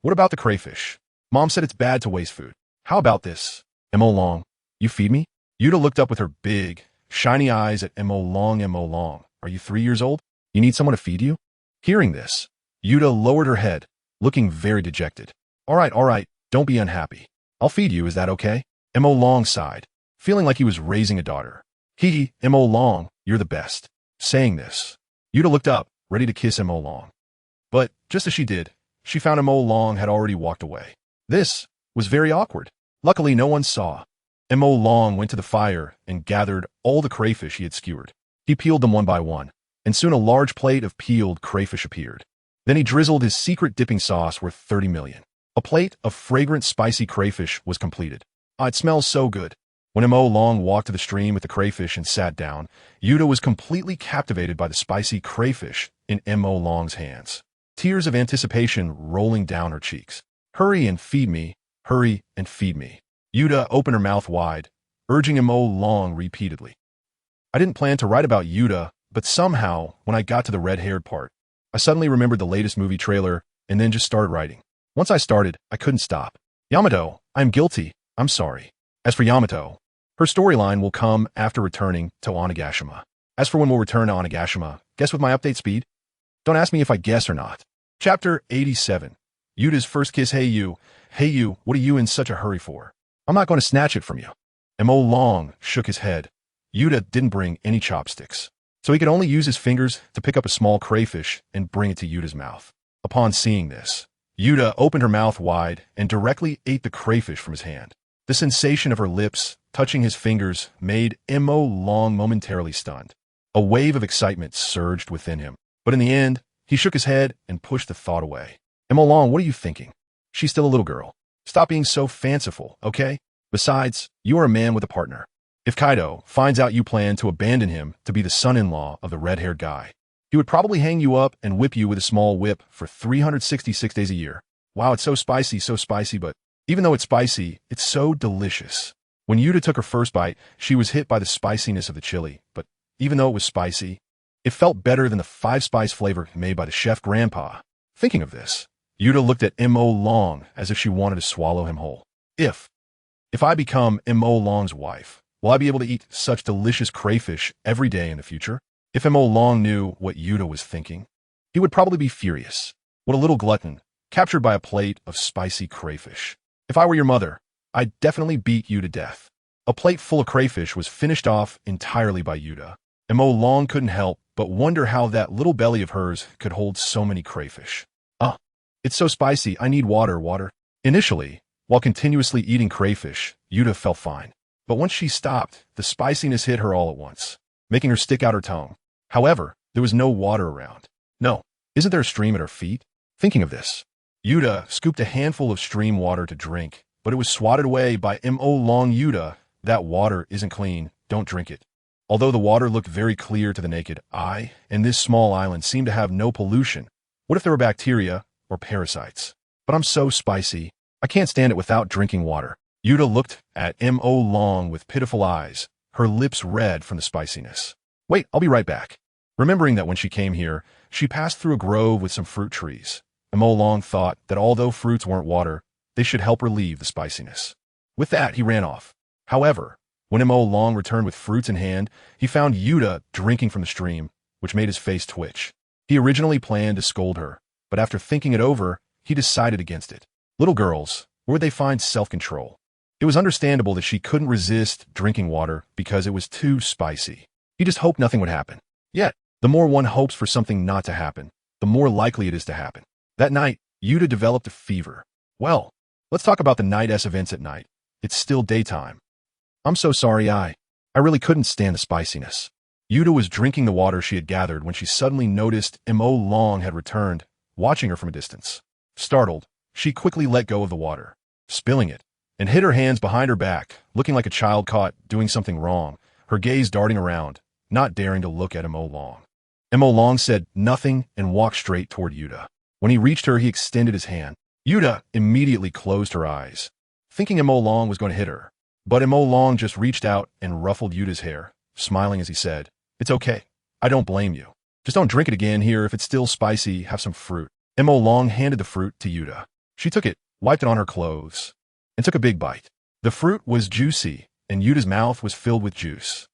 what about the crayfish? Mom said it's bad to waste food. How about this? Mo Long, you feed me? Yuta looked up with her big, shiny eyes at Mo Long. Mo Long, are you 3 years old? You need someone to feed you? Hearing this, Yuta lowered her head, looking very dejected. All right, don't be unhappy. I'll feed you, is that okay? Mo Long sighed, feeling like he was raising a daughter. Mo Long, you're the best. Saying this, Yuta looked up, ready to kiss Mo Long. But just as she did, she found Mo Long had already walked away. This was very awkward. Luckily, no one saw. Mo Long went to the fire and gathered all the crayfish he had skewered. He peeled them one by one, and soon a large plate of peeled crayfish appeared. Then he drizzled his secret dipping sauce worth 30 million. A plate of fragrant, spicy crayfish was completed. It smells so good. When Mo Long walked to the stream with the crayfish and sat down, Yuta was completely captivated by the spicy crayfish in Mo Long's hands. Tears of anticipation rolling down her cheeks. Hurry and feed me. Hurry and feed me. Yuta opened her mouth wide, urging Mo Long repeatedly. I didn't plan to write about Yuta, but somehow, when I got to the red-haired part, I suddenly remembered the latest movie trailer and then just started writing. Once I started, I couldn't stop. Yamato, I'm guilty. I'm sorry. As for Yamato, her storyline will come after returning to Onigashima. As for when we'll return to Onigashima, guess with my update speed? Don't ask me if I guess or not. Chapter 87. Yuta's first kiss. Hey you, what are you in such a hurry for? I'm not going to snatch it from you. Mo Long shook his head. Yuta didn't bring any chopsticks, so he could only use his fingers to pick up a small crayfish and bring it to Yuta's mouth. Upon seeing this, Yuta opened her mouth wide and directly ate the crayfish from his hand. The sensation of her lips touching his fingers made Mo Long momentarily stunned. A wave of excitement surged within him, but in the end, he shook his head and pushed the thought away. Mo Long, what are you thinking? She's still a little girl. Stop being so fanciful, okay? Besides, you are a man with a partner. If Kaido finds out you plan to abandon him to be the son-in-law of the red-haired guy, he would probably hang you up and whip you with a small whip for 366 days a year. Wow, it's so spicy, but even though it's spicy, it's so delicious. When Yuta took her first bite, she was hit by the spiciness of the chili, but even though it was spicy, it felt better than the 5-spice flavor made by the chef grandpa. Thinking of this, Yuta looked at Mo Long as if she wanted to swallow him whole. If I become Mo Long's wife, will I be able to eat such delicious crayfish every day in the future? If Mo Long knew what Yuta was thinking, he would probably be furious. What a little glutton, captured by a plate of spicy crayfish. If I were your mother, I'd definitely beat you to death. A plate full of crayfish was finished off entirely by Yuta, and Mo Long couldn't help but wonder how that little belly of hers could hold so many crayfish. It's so spicy, I need water. Initially, while continuously eating crayfish, Yuta felt fine. But once she stopped, the spiciness hit her all at once, making her stick out her tongue. However, there was no water around. No, isn't there a stream at her feet? Thinking of this, Yuta scooped a handful of stream water to drink, but it was swatted away by Mo Long. Yuta, that water isn't clean, don't drink it. Although the water looked very clear to the naked eye, and this small island seemed to have no pollution, what if there were bacteria or parasites? But I'm so spicy, I can't stand it without drinking water. Yuta looked at Mo Long with pitiful eyes, her lips red from the spiciness. Wait, I'll be right back. Remembering that when she came here, she passed through a grove with some fruit trees. Mo Long thought that although fruits weren't water, they should help relieve the spiciness. With that, he ran off. However, when Mo Long returned with fruits in hand, he found Yuta drinking from the stream, which made his face twitch. He originally planned to scold her, but after thinking it over, he decided against it. Little girls, where would they find self-control? It was understandable that she couldn't resist drinking water because it was too spicy. He just hoped nothing would happen. Yet, the more one hopes for something not to happen, the more likely it is to happen. That night, Yuta developed a fever. Well, let's talk about the night's events at night. It's still daytime. I'm so sorry, I really couldn't stand the spiciness. Yuta was drinking the water she had gathered when she suddenly noticed Mo Long had returned, watching her from a distance. Startled, she quickly let go of the water, spilling it, and hid her hands behind her back, looking like a child caught doing something wrong, her gaze darting around, not daring to look at Mo Long. Mo Long said nothing and walked straight toward Yuta. When he reached her, he extended his hand. Yuta immediately closed her eyes, thinking Mo Long was going to hit her. But Mo Long just reached out and ruffled Yuta's hair, smiling as he said, "It's okay. I don't blame you. Just don't drink it again here. If it's still spicy, have some fruit." Mo Long handed the fruit to Yuta. She took it, wiped it on her clothes, and took a big bite. The fruit was juicy, and Yuta's mouth was filled with juice.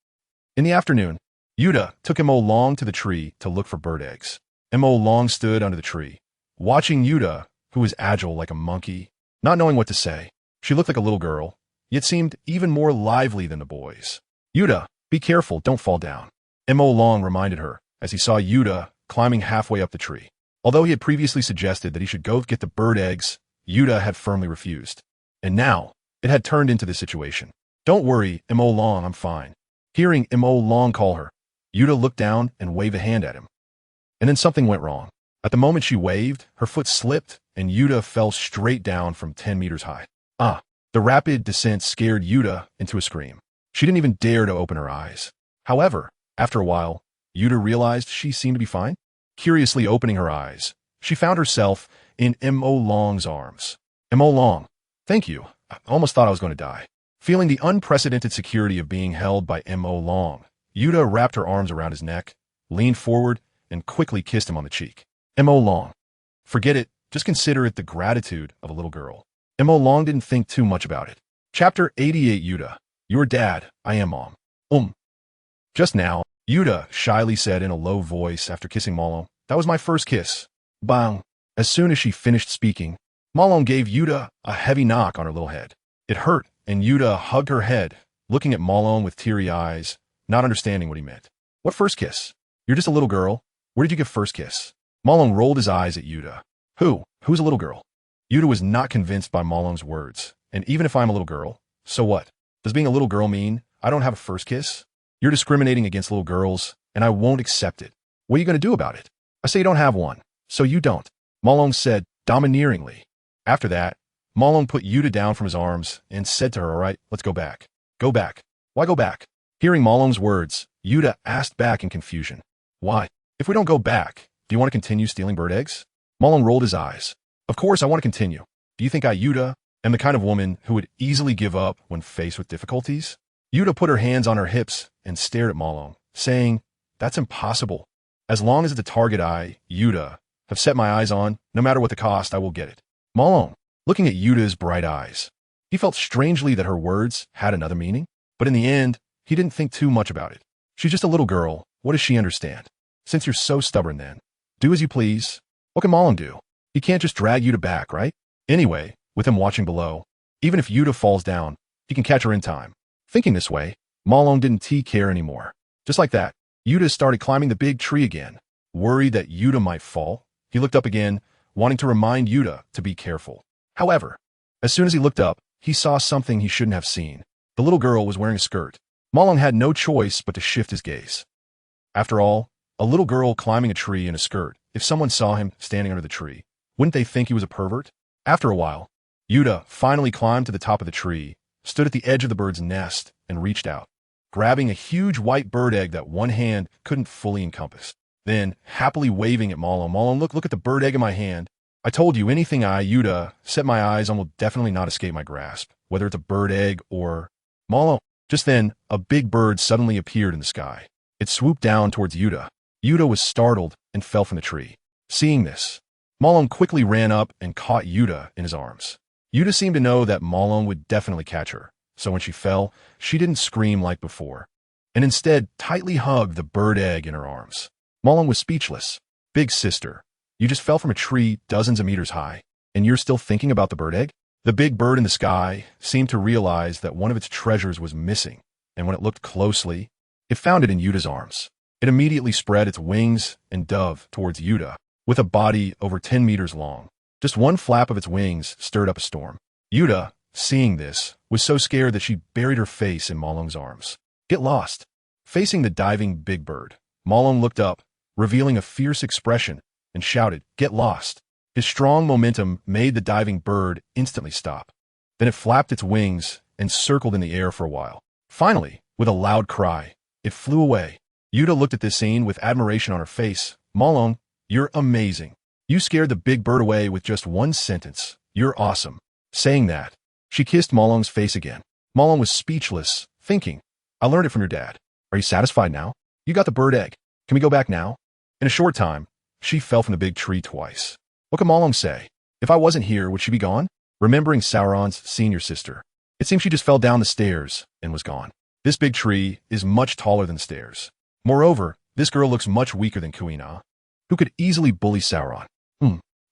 In the afternoon, Yuta took Mo Long to the tree to look for bird eggs. Mo Long stood under the tree, watching Yuta, who was agile like a monkey, not knowing what to say. She looked like a little girl, yet seemed even more lively than the boys. "Yuta, be careful, don't fall down," Mo Long reminded her as he saw Yuta climbing halfway up the tree. Although he had previously suggested that he should go get the bird eggs, Yuta had firmly refused. And now, it had turned into this situation. "Don't worry, Mo Long, I'm fine." Hearing Mo Long call her, Yuta looked down and waved a hand at him. And then something went wrong. At the moment she waved, her foot slipped and Yuta fell straight down from 10 meters high. The rapid descent scared Yuta into a scream. She didn't even dare to open her eyes. However, after a while, Yuta realized she seemed to be fine. Curiously opening her eyes, she found herself in Mo Long's arms. "Mo Long, thank you. I almost thought I was going to die. Feeling the unprecedented security of being held by M.O. Long, Yuta wrapped her arms around his neck, leaned forward, and quickly kissed him on the cheek. M.O. Long. Forget it, just consider it the gratitude of a little girl. M.O. Long didn't think too much about it. Chapter 88 Yuta. Your dad, I am mom. Just now, Yuta shyly said in a low voice after kissing Malong, that was my first kiss. Bang. As soon as she finished speaking, Malong gave Yuta a heavy knock on her little head. It hurt, and Yuta hugged her head, looking at Malong with teary eyes, not understanding what he meant. What first kiss? You're just a little girl. Where did you give first kiss? Malong rolled his eyes at Yuta. Who's a little girl? Yuta was not convinced by Malong's words, and even if I'm a little girl, so what? Does being a little girl mean I don't have a first kiss? You're discriminating against little girls, and I won't accept it. What are you going to do about it? I say you don't have one, so you don't, Malong said domineeringly. After that, Malong put Yuta down from his arms and said to her, all right, let's go back. Go back. Why go back? Hearing Malong's words, Yuta asked back in confusion. Why? If we don't go back, do you want to continue stealing bird eggs? Malong rolled his eyes. Of course I want to continue. Do you think I, Yuta, am the kind of woman who would easily give up when faced with difficulties? Yuta put her hands on her hips and stared at Malong, saying, that's impossible. As long as the target I, Yuta, have set my eyes on, no matter what the cost, I will get it. Malong, looking at Yuta's bright eyes. He felt strangely that her words had another meaning, but in the end, he didn't think too much about it. She's just a little girl. What does she understand? Since you're so stubborn then, do as you please. What can Malong do? He can't just drag Yuta back, right? Anyway, with him watching below, even if Yuta falls down, he can catch her in time. Thinking this way, Malong didn't care anymore. Just like that, Yuta started climbing the big tree again. Worried that Yuta might fall, he looked up again, wanting to remind Yuta to be careful. However, as soon as he looked up, he saw something he shouldn't have seen. The little girl was wearing a skirt. Malong had no choice but to shift his gaze. After all, a little girl climbing a tree in a skirt, if someone saw him standing under the tree, wouldn't they think he was a pervert? After a while, Yuta finally climbed to the top of the tree, stood at the edge of the bird's nest, and reached out, grabbing a huge white bird egg that one hand couldn't fully encompass. Then, happily waving at Malong, look at the bird egg in my hand. I told you anything I, Yuta, set my eyes on will definitely not escape my grasp, whether it's a bird egg or... Malong. Just then, a big bird suddenly appeared in the sky. It swooped down towards Yuta. Yuta was startled and fell from the tree. Seeing this, Malong quickly ran up and caught Yuta in his arms. Yuta seemed to know that Malong would definitely catch her, so when she fell, she didn't scream like before, and instead tightly hugged the bird egg in her arms. Malong was speechless. Big sister, you just fell from a tree dozens of meters high, and you're still thinking about the bird egg? The big bird in the sky seemed to realize that one of its treasures was missing, and when it looked closely, it found it in Yuta's arms. It immediately spread its wings and dove towards Yuta, with a body over 10 meters long. Just one flap of its wings stirred up a storm. Yuta, seeing this, was so scared that she buried her face in Malong's arms. Get lost. Facing the diving big bird, Malong looked up, revealing a fierce expression, and shouted, get lost. His strong momentum made the diving bird instantly stop. Then it flapped its wings and circled in the air for a while. Finally, with a loud cry, it flew away. Yuta looked at this scene with admiration on her face. Malong, you're amazing. You scared the big bird away with just one sentence. You're awesome. Saying that, she kissed Malong's face again. Malong was speechless, thinking, I learned it from your dad. Are you satisfied now? You got the bird egg. Can we go back now? In a short time, she fell from the big tree twice. What could Malong say? If I wasn't here, would she be gone? Remembering Sauron's senior sister, it seemed she just fell down the stairs and was gone. This big tree is much taller than the stairs. Moreover, this girl looks much weaker than Kuina, who could easily bully Sauron.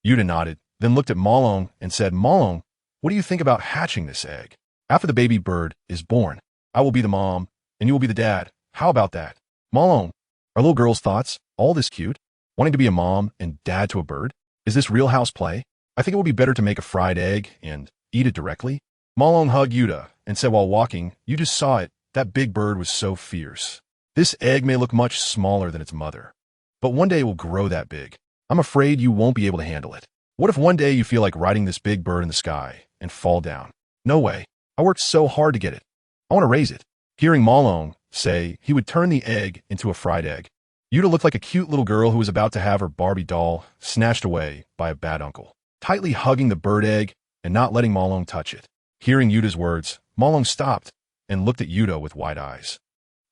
Yuta nodded, then looked at Malong and said, Malong, what do you think about hatching this egg? After the baby bird is born, I will be the mom, and you will be the dad. How about that? Malong, are little girl's thoughts all this cute? Wanting to be a mom and dad to a bird? Is this real house play? I think it would be better to make a fried egg and eat it directly. Malong hugged Yuta and said while walking, you just saw it, that big bird was so fierce. This egg may look much smaller than its mother, but one day it will grow that big. I'm afraid you won't be able to handle it. What if one day you feel like riding this big bird in the sky and fall down? No way. I worked so hard to get it. I want to raise it. Hearing Malong say he would turn the egg into a fried egg, Yuta looked like a cute little girl who was about to have her Barbie doll snatched away by a bad uncle. Tightly hugging the bird egg and not letting Malong touch it, Hearing Yuta's words, Malong stopped and looked at Yuta with wide eyes.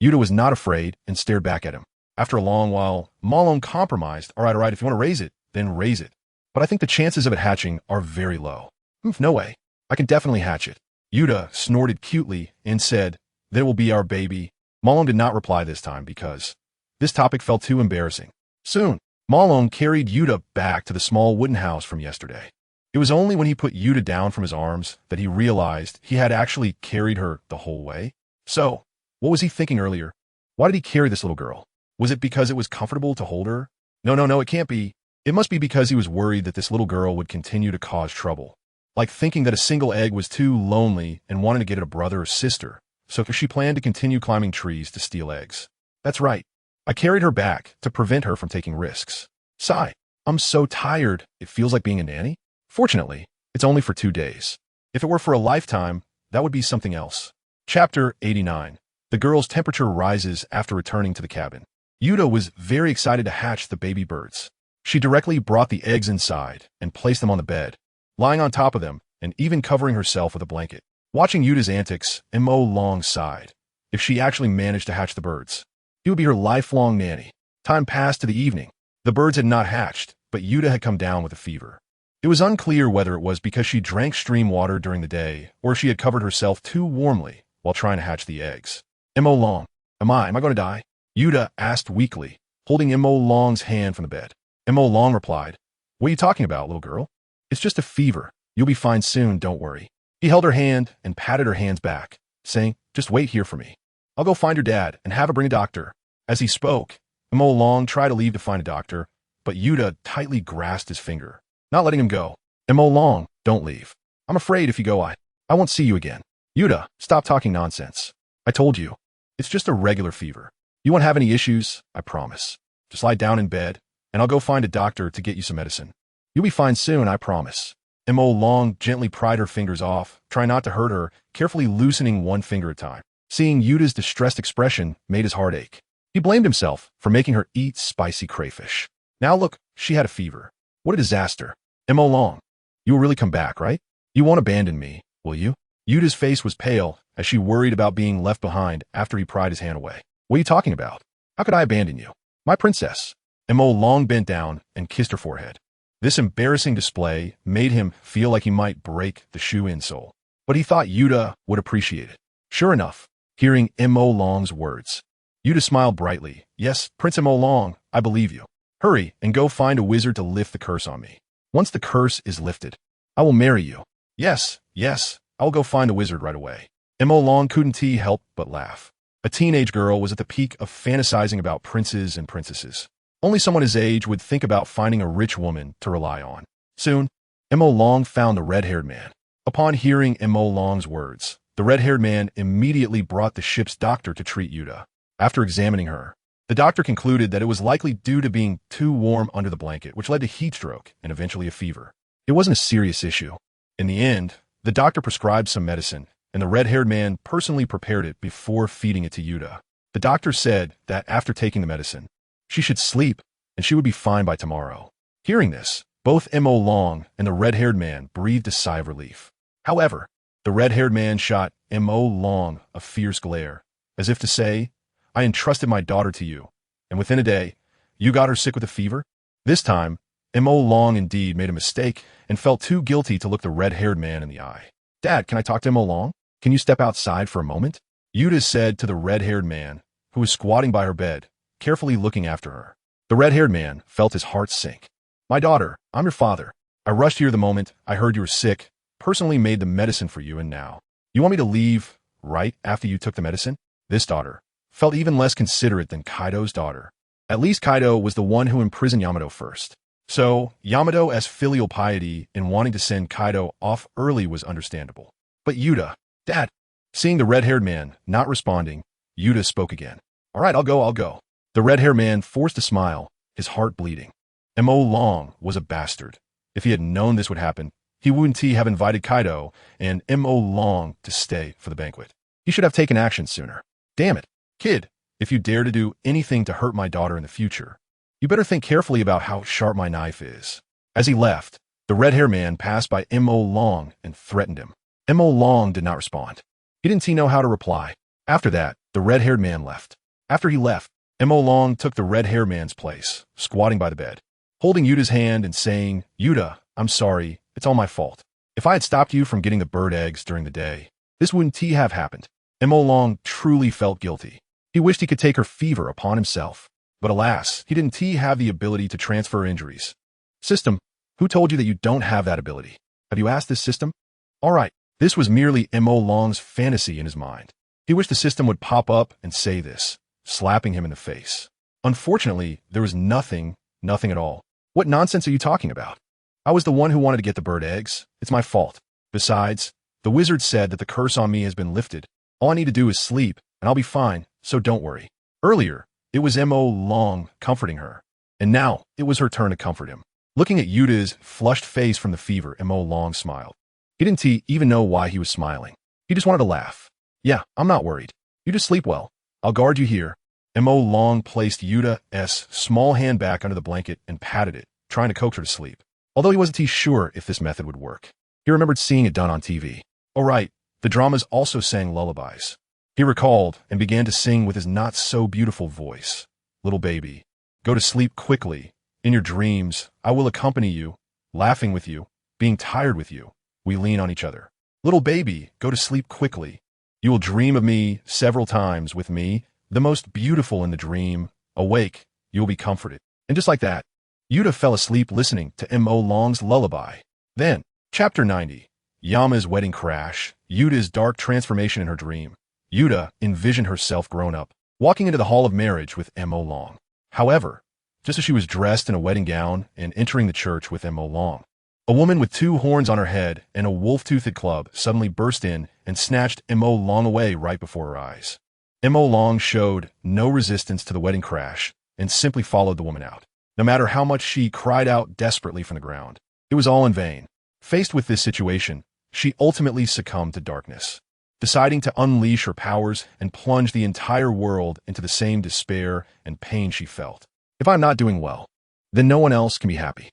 Yuta was not afraid and stared back at him. After a long while, Malong compromised. All right, if you want to raise it, then raise it. But I think the chances of it hatching are very low. No way. I can definitely hatch it. Yuta snorted cutely and said, "There will be our baby." Malong did not reply this time because this topic felt too embarrassing. Soon, Malong carried Yuta back to the small wooden house from yesterday. It was only when he put Yuta down from his arms that he realized he had actually carried her the whole way. So, what was he thinking earlier? Why did he carry this little girl? Was it because it was comfortable to hold her? No, it can't be. It must be because he was worried that this little girl would continue to cause trouble. Like thinking that a single egg was too lonely and wanted to get it a brother or sister, so she planned to continue climbing trees to steal eggs. That's right. I carried her back to prevent her from taking risks. Sigh. I'm so tired. It feels like being a nanny. Fortunately, it's only for 2 days. If it were for a lifetime, that would be something else. Chapter 89. The girl's temperature rises after returning to the cabin. Yuta was very excited to hatch the baby birds. She directly brought the eggs inside and placed them on the bed, lying on top of them and even covering herself with a blanket. Watching Yuta's antics, Long sighed. If she actually managed to hatch the birds, he would be her lifelong nanny. Time passed to the evening. The birds had not hatched, but Yuta had come down with a fever. It was unclear whether it was because she drank stream water during the day or she had covered herself too warmly while trying to hatch the eggs. Long, am I going to die? Yuta asked weakly, holding Long's hand from the bed. Long replied, "What are you talking about, little girl? It's just a fever. You'll be fine soon, don't worry." He held her hand and patted her hands back, saying, "Just wait here for me. I'll go find your dad and have him bring a doctor." As he spoke, Long tried to leave to find a doctor, but Yuta tightly grasped his finger, not letting him go. Long, don't leave. I'm afraid if you go, I won't see you again. Yuta, stop talking nonsense. I told you, it's just a regular fever. You won't have any issues, I promise. Just lie down in bed, and I'll go find a doctor to get you some medicine. You'll be fine soon, I promise. Long gently pried her fingers off, trying not to hurt her, carefully loosening one finger at a time. Seeing Yuta's distressed expression made his heart ache. He blamed himself for making her eat spicy crayfish. Now look, she had a fever. What a disaster. Long, you will really come back, right? You won't abandon me, will you? Yuta's face was pale as she worried about being left behind after he pried his hand away. What are you talking about? How could I abandon you? My princess. Long bent down and kissed her forehead. This embarrassing display made him feel like he might break the shoe insole, but he thought Yuta would appreciate it. Sure enough, hearing Long's words, Yuta smiled brightly. "Yes, Prince Long, I believe you. Hurry and go find a wizard to lift the curse on me. Once the curse is lifted, I will marry you." Yes, I will go find a wizard right away. Long couldn't help but laugh. A teenage girl was at the peak of fantasizing about princes and princesses. Only someone his age would think about finding a rich woman to rely on. Soon, Long found the red-haired man. Upon hearing Long's words, the red-haired man immediately brought the ship's doctor to treat Yuta. After examining her, the doctor concluded that it was likely due to being too warm under the blanket, which led to heat stroke and eventually a fever. It wasn't a serious issue. In the end, the doctor prescribed some medicine, and the red-haired man personally prepared it before feeding it to Yuta. The doctor said that after taking the medicine, she should sleep, and she would be fine by tomorrow. Hearing this, both Long and the red-haired man breathed a sigh of relief. However, the red-haired man shot Long a fierce glare, as if to say, "I entrusted my daughter to you, and within a day, you got her sick with a fever?" This time, Long indeed made a mistake and felt too guilty to look the red-haired man in the eye. "Dad, can I talk to Long? Can you step outside for a moment?" Yuta said to the red-haired man, who was squatting by her bed, carefully looking after her. The red-haired man felt his heart sink. "My daughter, I'm your father. I rushed here the moment I heard you were sick, personally made the medicine for you, and now you want me to leave right after you took the medicine?" This daughter felt even less considerate than Kaido's daughter. At least Kaido was the one who imprisoned Yamato first. So, Yamato's filial piety in wanting to send Kaido off early was understandable. But Yuta, "Dad," seeing the red-haired man not responding, Yuta spoke again. "All right, I'll go. The red-haired man forced a smile, his heart bleeding. Long was a bastard. If he had known this would happen, he wouldn't have invited Kaido and Long to stay for the banquet. He should have taken action sooner. Damn it, kid, if you dare to do anything to hurt my daughter in the future, you better think carefully about how sharp my knife is." As he left, the red-haired man passed by Long and threatened him. Mo Long did not respond. He didn't know how to reply. After that, the red-haired man left. After he left, Mo Long took the red-haired man's place, squatting by the bed, holding Yuta's hand and saying, "Yuta, I'm sorry, it's all my fault. If I had stopped you from getting the bird eggs during the day, this wouldn't have happened." Mo Long truly felt guilty. He wished he could take her fever upon himself. But alas, he didn't have the ability to transfer injuries. System, who told you that you don't have that ability? Have you asked this system? All right, this was merely Mo Long's fantasy in his mind. He wished the system would pop up and say this, slapping him in the face. Unfortunately, there was nothing at all. What nonsense are you talking about? I was the one who wanted to get the bird eggs. It's my fault. Besides, the wizard said that the curse on me has been lifted. All I need to do is sleep, and I'll be fine, so don't worry. Earlier, it was Mo Long comforting her, and now it was her turn to comfort him. Looking at Yuta's flushed face from the fever, Mo Long smiled. He didn't even know why he was smiling. He just wanted to laugh. Yeah, I'm not worried. You just sleep well. I'll guard you here. Mo Long placed Yuta's small hand back under the blanket and patted it, trying to coax her to sleep. Although he wasn't sure if this method would work. He remembered seeing it done on TV. Oh right, the dramas also sang lullabies. He recalled and began to sing with his not-so-beautiful voice. Little baby, go to sleep quickly. In your dreams, I will accompany you, laughing with you, being tired with you. We lean on each other. Little baby, go to sleep quickly. You will dream of me several times with me, the most beautiful in the dream. Awake, you will be comforted. And just like that, Yuta fell asleep listening to Mo Long's lullaby. Then, Chapter 90, Yama's wedding crash, Yuta's dark transformation in her dream. Yuta envisioned herself grown up, walking into the hall of marriage with Mo Long. However, just as she was dressed in a wedding gown and entering the church with Mo Long, a woman with 2 horns on her head and a wolf-toothed club suddenly burst in and snatched Mo Long away right before her eyes. Mo Long showed no resistance to the wedding crash and simply followed the woman out. No matter how much she cried out desperately from the ground, it was all in vain. Faced with this situation, she ultimately succumbed to darkness, deciding to unleash her powers and plunge the entire world into the same despair and pain she felt. If I'm not doing well, then no one else can be happy.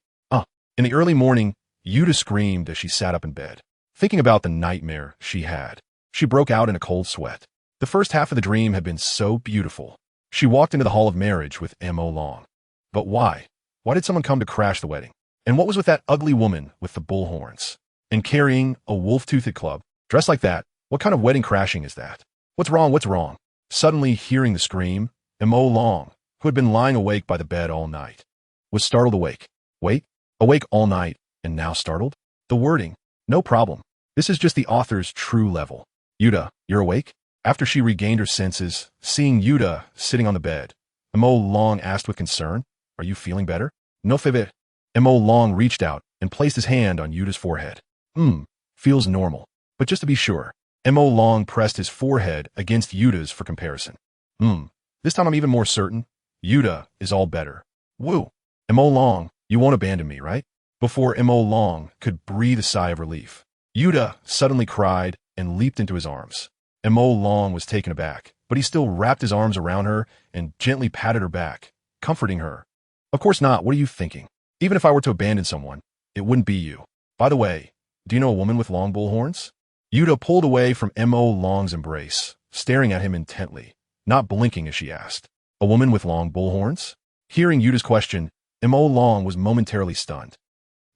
In the early morning, Yuta screamed as she sat up in bed, thinking about the nightmare she had. She broke out in a cold sweat. The first half of the dream had been so beautiful. She walked into the hall of marriage with Mo Long. But why? Why did someone come to crash the wedding? And what was with that ugly woman with the bull horns? And carrying a wolf-toothed club? Dressed like that, what kind of wedding crashing is that? What's wrong? What's wrong? Suddenly hearing the scream, Mo Long, who had been lying awake by the bed all night, was startled awake. Wait, awake all night, and now startled? The wording, no problem. This is just the author's true level. Yuta, you're awake? After she regained her senses, seeing Yuta sitting on the bed, Mo Long asked with concern, "Are you feeling better?" No fever. Mo Long reached out and placed his hand on Yuta's forehead. Feels normal. But just to be sure, Mo Long pressed his forehead against Yuta's for comparison. This time I'm even more certain. Yuta is all better. Woo. Mo Long, you won't abandon me, right? Before Mo Long could breathe a sigh of relief, Yuta suddenly cried and leaped into his arms. Mo Long was taken aback, but he still wrapped his arms around her and gently patted her back, comforting her. Of course not, what are you thinking? Even if I were to abandon someone, it wouldn't be you. By the way, do you know a woman with long bull horns? Yuta pulled away from Mo Long's embrace, staring at him intently, not blinking as she asked, "A woman with long bull horns?" Hearing Yuta's question, Mo Long was momentarily stunned.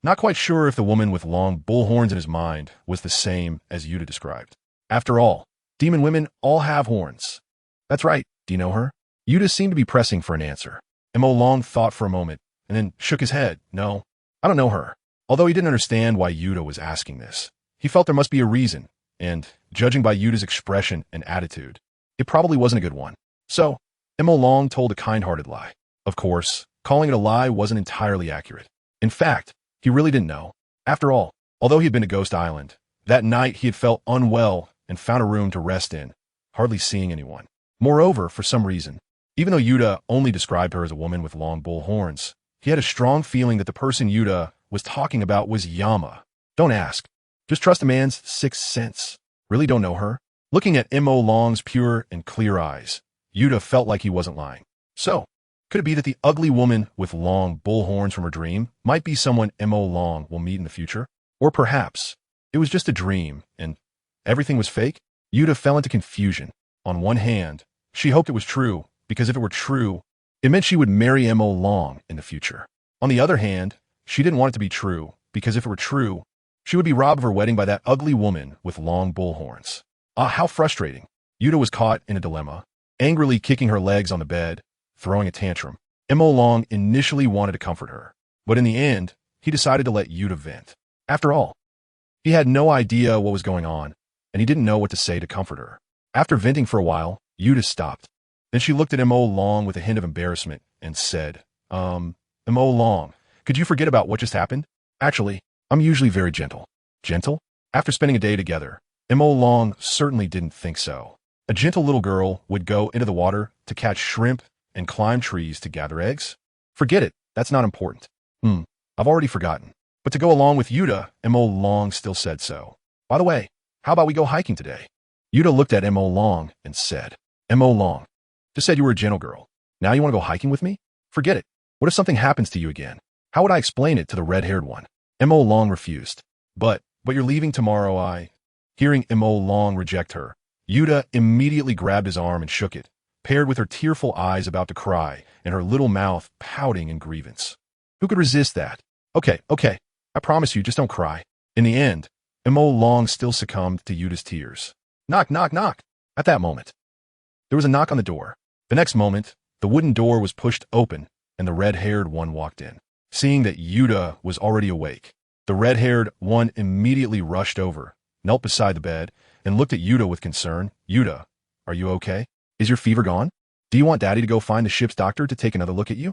Not quite sure if the woman with long bull horns in his mind was the same as Yuta described. After all, demon women all have horns. That's right, do you know her? Yuta seemed to be pressing for an answer. Mo Long thought for a moment, and then shook his head. No, I don't know her. Although he didn't understand why Yuta was asking this, he felt there must be a reason, and, judging by Yuta's expression and attitude, it probably wasn't a good one. So, Mo Long told a kind-hearted lie. Of course, calling it a lie wasn't entirely accurate. In fact, he really didn't know. After all, although he had been to Ghost Island, that night he had felt unwell and found a room to rest in, hardly seeing anyone. Moreover, for some reason, even though Yuta only described her as a woman with long bull horns, he had a strong feeling that the person Yuta was talking about was Yama. Don't ask. Just trust a man's sixth sense. Really don't know her? Looking at Mo Long's pure and clear eyes, Yuta felt like he wasn't lying. So, could it be that the ugly woman with long bull horns from her dream might be someone Mo Long will meet in the future? Or perhaps it was just a dream, and Everything was fake? Yuta fell into confusion. On one hand, she hoped it was true, because if it were true, it meant she would marry M.O. Long in the future. On the other hand, she didn't want it to be true, because if it were true, she would be robbed of her wedding by that ugly woman with long bull horns. Ah, how frustrating. Yuta was caught in a dilemma, angrily kicking her legs on the bed, throwing a tantrum. M.O. Long initially wanted to comfort her, but in the end, he decided to let Yuta vent. After all, he had no idea what was going on, and he didn't know what to say to comfort her. After venting for a while, Yuta stopped. Then she looked at M.O. Long with a hint of embarrassment and said, M.O. Long, could you forget about what just happened? Actually, I'm usually very gentle. Gentle? After spending a day together, M.O. Long certainly didn't think so. A gentle little girl would go into the water to catch shrimp and climb trees to gather eggs? Forget it, that's not important. I've already forgotten. But to go along with Yuta, M.O. Long still said so. By the way, how about we go hiking today? Yuta looked at M.O. Long and said, M.O. Long, just said you were a gentle girl. Now you want to go hiking with me? Forget it. What if something happens to you again? How would I explain it to the red-haired one? M.O. Long refused. But you're leaving tomorrow, Hearing M.O. Long reject her, Yuta immediately grabbed his arm and shook it, paired with her tearful eyes about to cry and her little mouth pouting in grievance. Who could resist that? Okay, I promise you, just don't cry. In the end, M.O. Long still succumbed to Yuta's tears. Knock, knock, knock. At that moment, there was a knock on the door. The next moment, the wooden door was pushed open and the red-haired one walked in. Seeing that Yuta was already awake, the red-haired one immediately rushed over, knelt beside the bed, and looked at Yuta with concern. Yuta, are you okay? Is your fever gone? Do you want Daddy to go find the ship's doctor to take another look at you?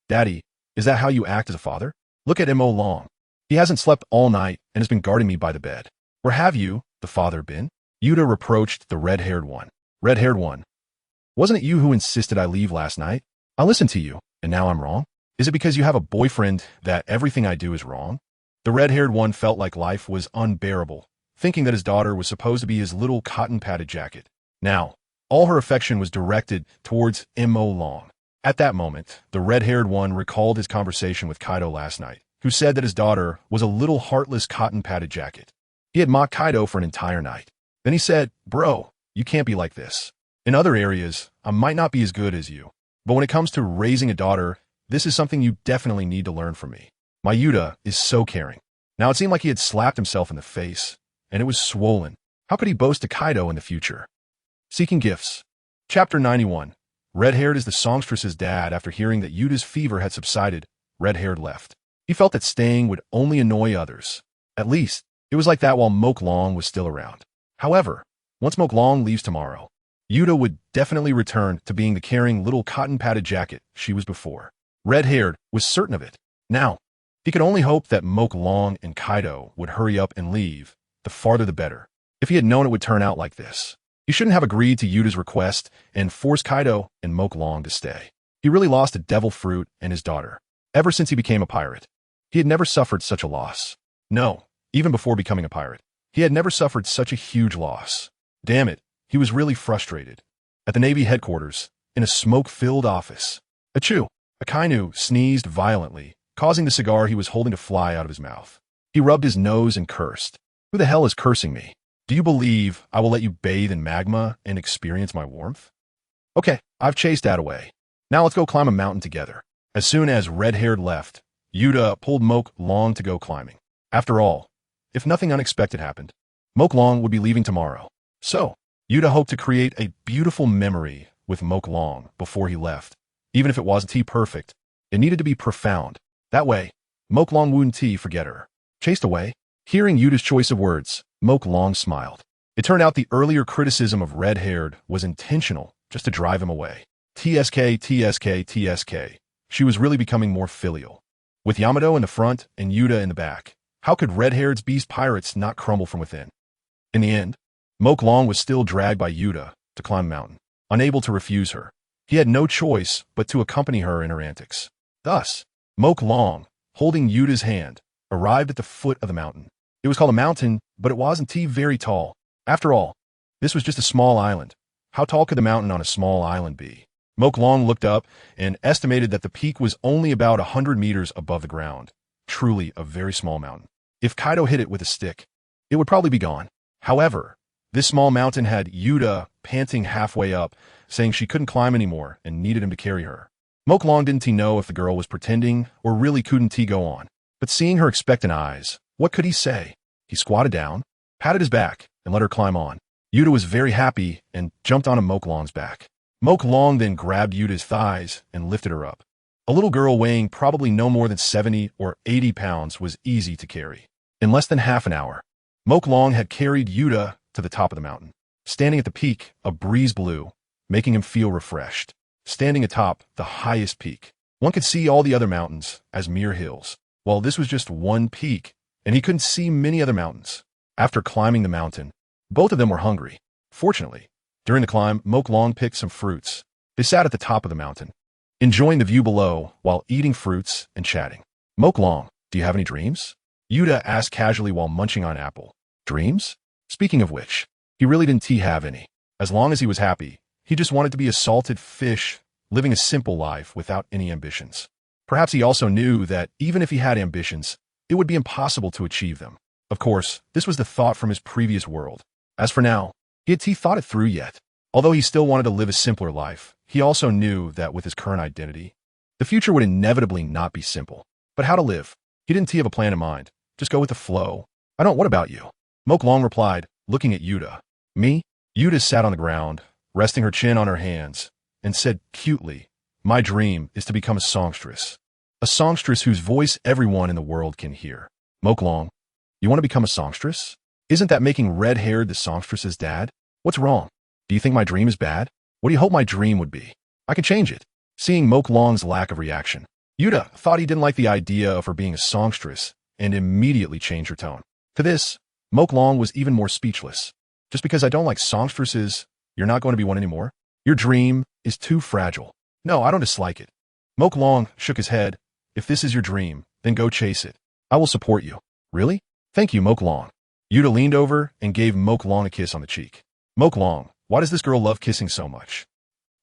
Daddy, is that how you act as a father? Look at M.O. Long. He hasn't slept all night and has been guarding me by the bed. Where have you, the father, been? Yuta reproached the red-haired one. Red-haired one. Wasn't it you who insisted I leave last night? I listened to you, and now I'm wrong? Is it because you have a boyfriend that everything I do is wrong? The red-haired one felt like life was unbearable, thinking that his daughter was supposed to be his little cotton-padded jacket. Now, all her affection was directed towards M.O. Long. At that moment, the red-haired one recalled his conversation with Kaido last night, who said that his daughter was a little heartless cotton-padded jacket. He had mocked Kaido for an entire night. Then he said, Bro, you can't be like this. In other areas, I might not be as good as you, but when it comes to raising a daughter, this is something you definitely need to learn from me. My Yuta is so caring. Now it seemed like he had slapped himself in the face, and it was swollen. How could he boast to Kaido in the future? Seeking gifts. Chapter 91. Red-haired is the songstress's dad. After hearing that Yuta's fever had subsided, Red-haired left. He felt that staying would only annoy others. At least, it was like that while Moke Long was still around. However, once Moke Long leaves tomorrow, Yuta would definitely return to being the caring little cotton-padded jacket she was before. Red-haired was certain of it. Now, he could only hope that Moke Long and Kaido would hurry up and leave, the farther the better. If he had known it would turn out like this, he shouldn't have agreed to Yuta's request and forced Kaido and Moke Long to stay. He really lost a devil fruit and his daughter. Ever since he became a pirate, he had never suffered such a loss. No, even before becoming a pirate, he had never suffered such a huge loss. Damn it, he was really frustrated. At the Navy headquarters, in a smoke-filled office, achoo! Akainu sneezed violently, causing the cigar he was holding to fly out of his mouth. He rubbed his nose and cursed. Who the hell is cursing me? Do you believe I will let you bathe in magma and experience my warmth? Okay, I've chased Dad away. Now let's go climb a mountain together. As soon as Red-haired left, Yuta pulled Moke Long to go climbing. After all, if nothing unexpected happened, Moke Long would be leaving tomorrow. So, Yuta hoped to create a beautiful memory with Moke Long before he left. Even if it wasn't perfect, it needed to be profound. That way, Moke Long wouldn't forget her. Chased away? Hearing Yuta's choice of words, Moke Long smiled. It turned out the earlier criticism of Red-haired was intentional, just to drive him away. TSK. She was really becoming more filial. With Yamato in the front and Yuta in the back, how could Red-haired's beast pirates not crumble from within? In the end, Moke Long was still dragged by Yuta to climb the mountain, unable to refuse her. He had no choice but to accompany her in her antics. Thus, Moke Long, holding Yuta's hand, arrived at the foot of the mountain. It was called a mountain, but it wasn't very tall. After all, this was just a small island. How tall could the mountain on a small island be? Moke Long looked up and estimated that the peak was only about 100 meters above the ground. Truly a very small mountain. If Kaido hit it with a stick, it would probably be gone. However, this small mountain had Yuta panting halfway up, saying she couldn't climb anymore and needed him to carry her. LongWrongly didn't know if the girl was pretending or really couldn't go on. But seeing her expectant eyes, what could he say? He squatted down, patted his back, and let her climb on. Yuta was very happy and jumped onto LongWrongly's back. LongWrongly then grabbed Yuta's thighs and lifted her up. A little girl weighing probably no more than 70 or 80 pounds was easy to carry. In less than half an hour, LongWrongly had carried Yuta to the top of the mountain. Standing at the peak, a breeze blew, making him feel refreshed. Standing atop the highest peak, one could see all the other mountains as mere hills, while this was just one peak, and he couldn't see many other mountains. After climbing the mountain, both of them were hungry. Fortunately, during the climb, LongWrongly picked some fruits. They sat at the top of the mountain, enjoying the view below while eating fruits and chatting. LongWrongly, do you have any dreams? Yuta asked casually while munching on an apple. Dreams? Speaking of which, he really didn't have any. As long as he was happy, he just wanted to be a salted fish, living a simple life without any ambitions. Perhaps he also knew that even if he had ambitions, it would be impossible to achieve them. Of course, this was the thought from his previous world. As for now, he hadn't thought it through yet. Although he still wanted to live a simpler life, he also knew that with his current identity, the future would inevitably not be simple. But how to live? He didn't have a plan in mind. Just go with the flow. I don't. What about you? LongWrongly replied, looking at Yuta. Me? Yuta sat on the ground, resting her chin on her hands, and said cutely, my dream is to become a songstress. A songstress whose voice everyone in the world can hear. LongWrongly, you want to become a songstress? Isn't that making red-haired the songstress's dad? What's wrong? Do you think my dream is bad? What do you hope my dream would be? I can change it. Seeing LongWrongly's lack of reaction, Yuta thought he didn't like the idea of her being a songstress and immediately changed her tone. To this, LongWrongly was even more speechless. Just because I don't like songstresses, you're not going to be one anymore? Your dream is too fragile. No, I don't dislike it. LongWrongly shook his head. If this is your dream, then go chase it. I will support you. Really? Thank you, LongWrongly. Yuta leaned over and gave LongWrongly a kiss on the cheek. LongWrongly, why does this girl love kissing so much?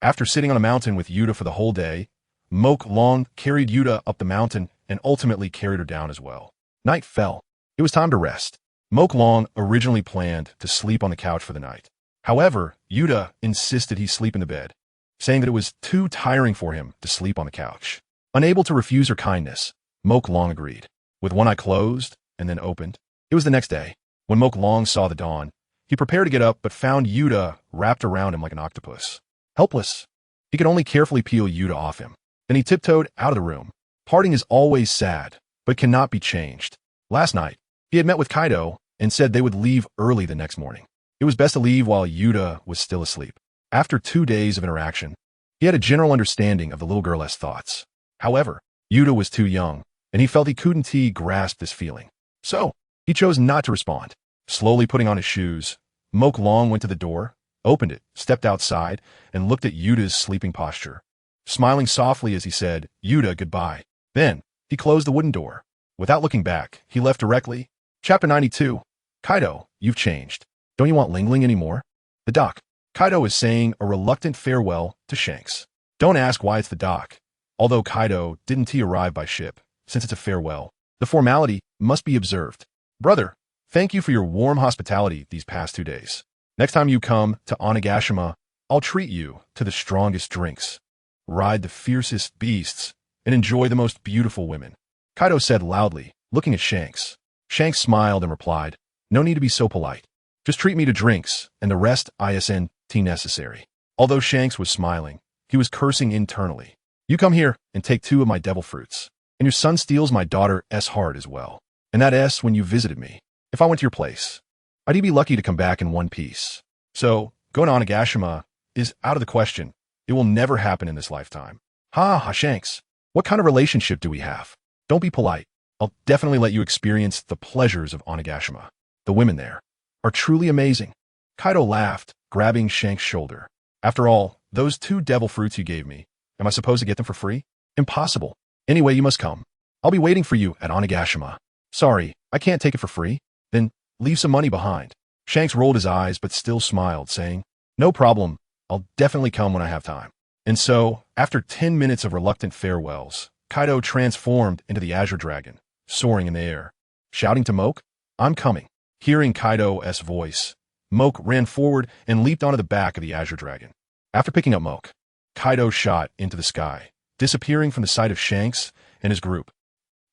After sitting on a mountain with Yuta for the whole day, LongWrongly carried Yuta up the mountain and ultimately carried her down as well. Night fell. It was time to rest. LongWrongly originally planned to sleep on the couch for the night. However, Yuta insisted he sleep in the bed, saying that it was too tiring for him to sleep on the couch. Unable to refuse her kindness, LongWrongly agreed. With one eye closed and then opened, it was the next day. When LongWrongly saw the dawn, he prepared to get up but found Yuta wrapped around him like an octopus. Helpless, he could only carefully peel Yuta off him. Then he tiptoed out of the room. Parting is always sad, but cannot be changed. Last night, he had met with Kaido and said they would leave early the next morning. It was best to leave while Yuta was still asleep. After 2 days of interaction, he had a general understanding of the little girl's thoughts. However, Yuta was too young, and he felt he couldn't grasp this feeling. So, he chose not to respond. Slowly putting on his shoes, LongWrongly went to the door, opened it, stepped outside, and looked at Yuta's sleeping posture, smiling softly as he said, Yuta, goodbye. Then, he closed the wooden door. Without looking back, he left directly. Chapter 92. Kaido, you've changed. Don't you want LongWrongly anymore? The dock. Kaido is saying a reluctant farewell to Shanks. Don't ask why it's the dock. Although Kaido didn't arrive by ship, since it's a farewell, the formality must be observed. Brother, thank you for your warm hospitality these past 2 days. Next time you come to Onigashima, I'll treat you to the strongest drinks, ride the fiercest beasts, and enjoy the most beautiful women. Kaido said loudly, looking at Shanks. Shanks smiled and replied, no need to be so polite. Just treat me to drinks, and the rest isn't necessary. Although Shanks was smiling, he was cursing internally. You come here and take 2 of my devil fruits, and your son steals my daughter's heart as well. And that S when you visited me. If I went to your place, I'd be lucky to come back in one piece. So, going to Onigashima is out of the question. It will never happen in this lifetime. Ha, Shanks. What kind of relationship do we have? Don't be polite. I'll definitely let you experience the pleasures of Onigashima. The women there are truly amazing. Kaido laughed, grabbing Shanks' shoulder. After all, those 2 devil fruits you gave me, am I supposed to get them for free? Impossible. Anyway, you must come. I'll be waiting for you at Onigashima. Sorry, I can't take it for free. Then leave some money behind. Shanks rolled his eyes but still smiled, saying, no problem. I'll definitely come when I have time. And so, after 10 minutes of reluctant farewells, Kaido transformed into the Azure Dragon, soaring in the air, shouting to Moke, I'm coming. Hearing Kaido's voice, Moke ran forward and leaped onto the back of the Azure Dragon. After picking up Moke, Kaido shot into the sky, disappearing from the sight of Shanks and his group.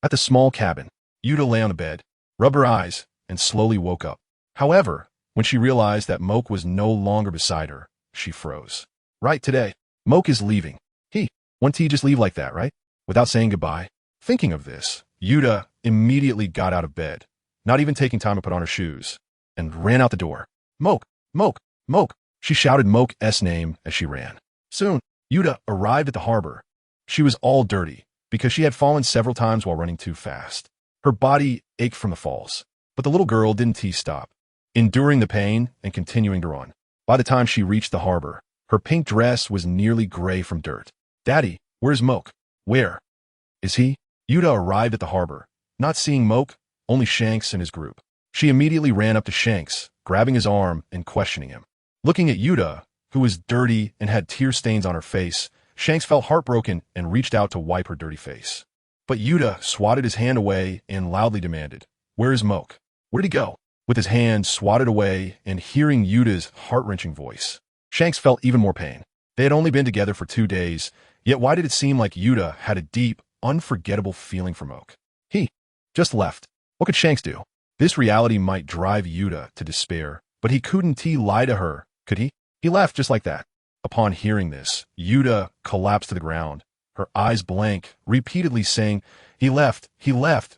At the small cabin, Yuta lay on the bed, rubbed her eyes, and slowly woke up. However, when she realized that Moke was no longer beside her, she froze. Right today, Moke is leaving. Wouldn't he just leave like that, right? Without saying goodbye? Thinking of this, Yuta immediately got out of bed, not even taking time to put on her shoes, and ran out the door. Moke! Moke! Moke! She shouted Moke's name as she ran. Soon, Yuta arrived at the harbor. She was all dirty, because she had fallen several times while running too fast. Her body ached from the falls, but the little girl didn't stop, enduring the pain and continuing to run. By the time she reached the harbor, her pink dress was nearly gray from dirt. Daddy, where's Moke? Where is he? Yuta arrived at the harbor, not seeing Moke, only Shanks and his group. She immediately ran up to Shanks, grabbing his arm and questioning him. Looking at Yuta, who was dirty and had tear stains on her face, Shanks felt heartbroken and reached out to wipe her dirty face. But Yuta swatted his hand away and loudly demanded, "Where is Moke? Where'd he go?" With his hand swatted away and hearing Yuta's heart-wrenching voice, Shanks felt even more pain. They had only been together for 2 days, yet why did it seem like Yuta had a deep, unforgettable feeling for Moke? He just left. What could Shanks do? This reality might drive Yuta to despair, but he couldn't lie to her, could he? He left just like that. Upon hearing this, Yuta collapsed to the ground, her eyes blank, repeatedly saying, he left,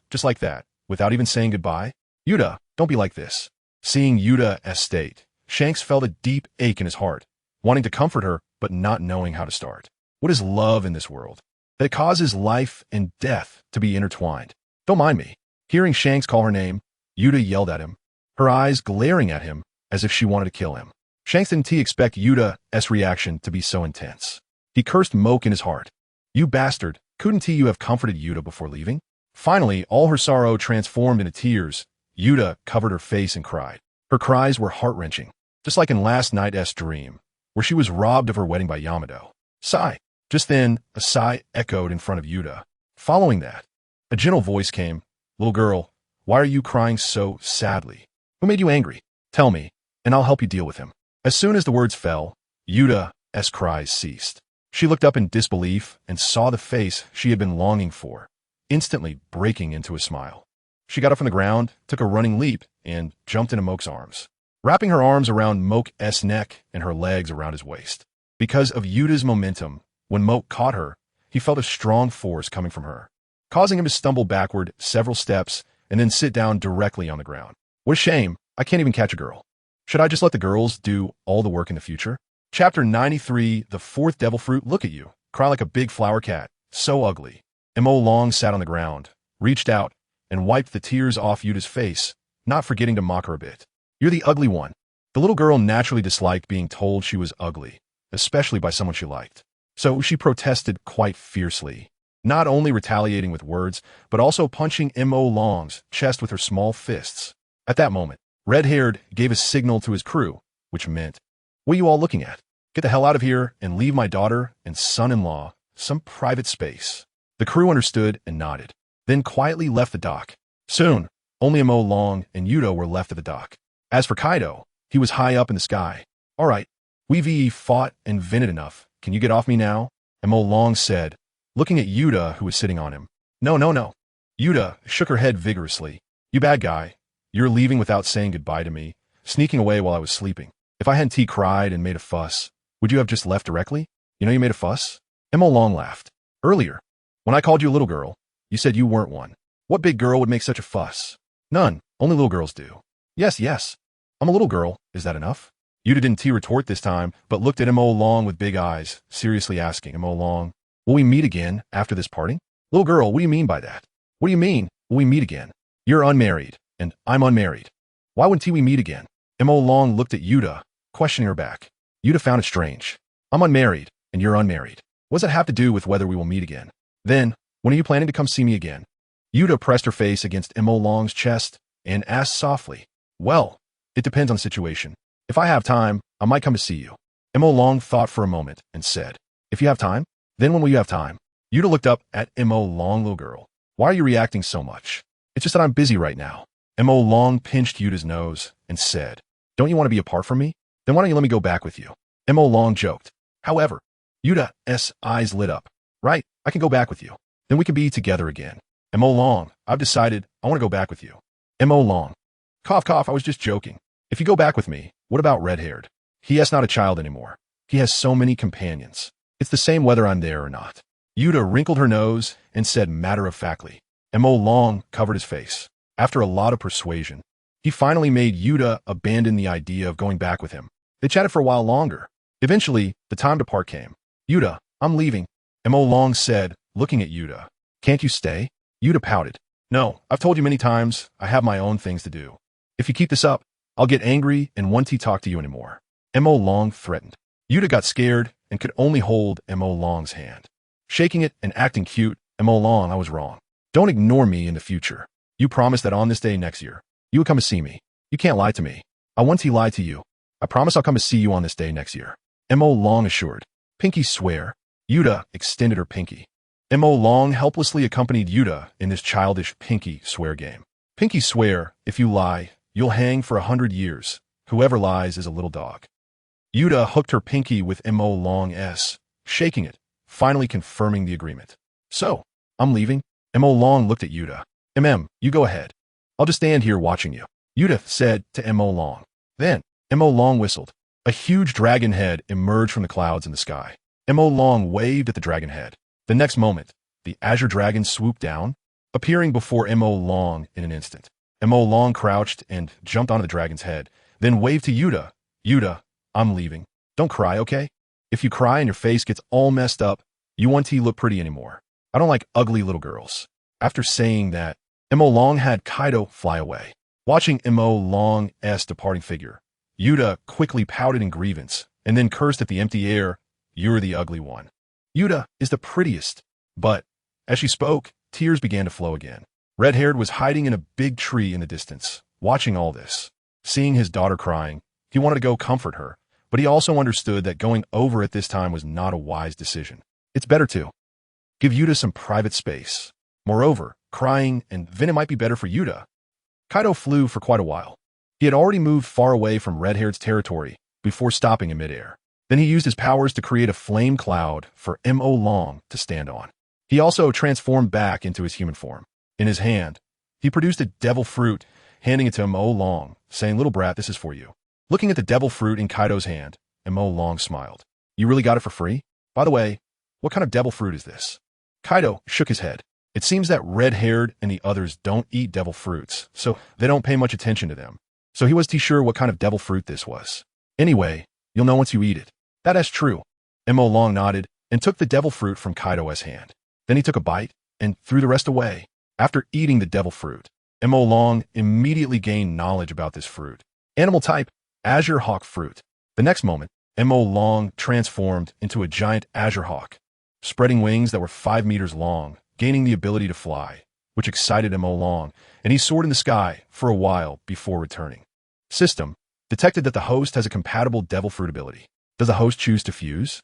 just like that, without even saying goodbye. Yuta, don't be like this. Seeing Yuta's state, Shanks felt a deep ache in his heart, wanting to comfort her, but not knowing how to start. What is love in this world? That it causes life and death to be intertwined. Don't mind me. Hearing Shanks call her name, Yuta yelled at him, her eyes glaring at him as if she wanted to kill him. Shanks didn't expect Yuta's reaction to be so intense. He cursed Moke in his heart. You bastard, couldn't you have comforted Yuta before leaving? Finally, all her sorrow transformed into tears. Yuta covered her face and cried. Her cries were heart-wrenching, just like in last night's dream, where she was robbed of her wedding by Yamato. Sigh. Just then, a sigh echoed in front of Yuta. Following that, a gentle voice came. Little girl, why are you crying so sadly? Who made you angry? Tell me, and I'll help you deal with him. As soon as the words fell, Yuta's cries ceased. She looked up in disbelief and saw the face she had been longing for, instantly breaking into a smile. She got up from the ground, took a running leap, and jumped into Moke's arms, wrapping her arms around Moke's neck and her legs around his waist. Because of Yuta's momentum, when Moke caught her, he felt a strong force coming from her, causing him to stumble backward several steps and then sit down directly on the ground. What a shame, I can't even catch a girl. Should I just let the girls do all the work in the future? Chapter 93, The Fourth Devil Fruit. Look at you, cry like a big flower cat, so ugly. Mo Long sat on the ground, reached out, and wiped the tears off Yuta's face, not forgetting to mock her a bit. You're the ugly one. The little girl naturally disliked being told she was ugly, especially by someone she liked. So she protested quite fiercely, not only retaliating with words, but also punching Mo Long's chest with her small fists. At that moment, Red-Haired gave a signal to his crew, which meant, what are you all looking at? Get the hell out of here and leave my daughter and son-in-law some private space. The crew understood and nodded, then quietly left the dock. Soon, only Mo Long and Yuta were left at the dock. As for Kaido, he was high up in the sky. All right, we've fought and vented enough. Can you get off me now? Mo Long said, looking at Yuta, who was sitting on him. No. Yuta shook her head vigorously. You bad guy. You're leaving without saying goodbye to me, sneaking away while I was sleeping. If I hadn't cried and made a fuss, would you have just left directly? You know you made a fuss? Mo Long laughed. Earlier, when I called you a little girl, you said you weren't one. What big girl would make such a fuss? None. Only little girls do. Yes. I'm a little girl. Is that enough? Yuta didn't retort this time, but looked at Mo Long with big eyes, seriously asking Mo Long, will we meet again after this parting? Little girl, what do you mean by that? What do you mean, will we meet again? You're unmarried, and I'm unmarried. Why wouldn't we meet again? Mo Long looked at Yuta, questioning her back. Yuta found it strange. I'm unmarried, and you're unmarried. What does that have to do with whether we will meet again? Then, when are you planning to come see me again? Yuta pressed her face against Mo Long's chest and asked softly, well, it depends on the situation. If I have time, I might come to see you. Mo Long thought for a moment and said, if you have time, then when will you have time? Yuta looked up at Mo Long. Little girl, why are you reacting so much? It's just that I'm busy right now. Mo Long pinched Yuta's nose and said, "Don't you want to be apart from me? Then why don't you let me go back with you?" Mo Long joked. However, Yuta's eyes lit up. "Right, I can go back with you. Then we can be together again." Mo Long, "I've decided I want to go back with you." Mo Long, "Cough, cough, I was just joking. If you go back with me, what about red-haired? He is not a child anymore. He has so many companions. It's the same whether I'm there or not." Yuta wrinkled her nose and said matter-of-factly. Mo Long covered his face. After a lot of persuasion, he finally made Yuta abandon the idea of going back with him. They chatted for a while longer. Eventually, the time to part came. "Yuta, I'm leaving," Mo Long said, looking at Yuta. "Can't you stay?" Yuta pouted. "No, I've told you many times, I have my own things to do. If you keep this up, I'll get angry and won't talk to you anymore." Mo Long threatened. Yuta got scared and could only hold Mo Long's hand. Shaking it and acting cute, Mo Long, "I was wrong. Don't ignore me in the future. You promised that on this day next year, you would come to see me. You can't lie to me. I won't lie to you. I promise I'll come to see you on this day next year." Mo Long assured. "Pinky swear." Yuta extended her pinky. Mo Long helplessly accompanied Yuta in this childish pinky swear game. "Pinky swear, if you lie, you'll hang for 100 years. Whoever lies is a little dog." Yuta hooked her pinky with Mo Long's, shaking it, finally confirming the agreement. "So, I'm leaving?" Mo Long looked at Yuta. You go ahead. I'll just stand here watching you," Yuta said to Mo Long. Then, Mo Long whistled. A huge dragon head emerged from the clouds in the sky. Mo Long waved at the dragon head. The next moment, the azure dragon swooped down, appearing before Mo Long in an instant. Mo Long crouched and jumped onto the dragon's head, then waved to Yuta. "Yuta, I'm leaving. Don't cry, okay? If you cry and your face gets all messed up, you won't look pretty anymore. I don't like ugly little girls." After saying that, Mo Long had Kaido fly away. Watching Mo Long's departing figure, Yuta quickly pouted in grievance and then cursed at the empty air. "You're the ugly one. Yuta is the prettiest." But, as she spoke, tears began to flow again. Red-haired was hiding in a big tree in the distance, watching all this. Seeing his daughter crying, he wanted to go comfort her, but he also understood that going over at this time was not a wise decision. It's better to give Yuta some private space. Moreover, crying, and then it might be better for Yuta. Kaido flew for quite a while. He had already moved far away from Red-Haired's territory before stopping in midair. Then he used his powers to create a flame cloud for Mo Long to stand on. He also transformed back into his human form. In his hand, he produced a devil fruit, handing it to Mo Long, saying, "Little brat, this is for you." Looking at the devil fruit in Kaido's hand, Mo Long smiled. "You really got it for free? By the way, what kind of devil fruit is this?" Kaido shook his head. It seems that Red-Haired and the others don't eat devil fruits, so they don't pay much attention to them. So he wasn't sure what kind of devil fruit this was. "Anyway, you'll know once you eat it." "That is true." Mo Long nodded and took the devil fruit from Kaido's hand. Then he took a bite and threw the rest away. After eating the devil fruit, Mo Long immediately gained knowledge about this fruit. Animal type, azure hawk fruit. The next moment, Mo Long transformed into a giant azure hawk, spreading wings that were 5 meters long, gaining the ability to fly, which excited Mo Long, and he soared in the sky for a while before returning. System detected that the host has a compatible devil fruit ability. Does the host choose to fuse?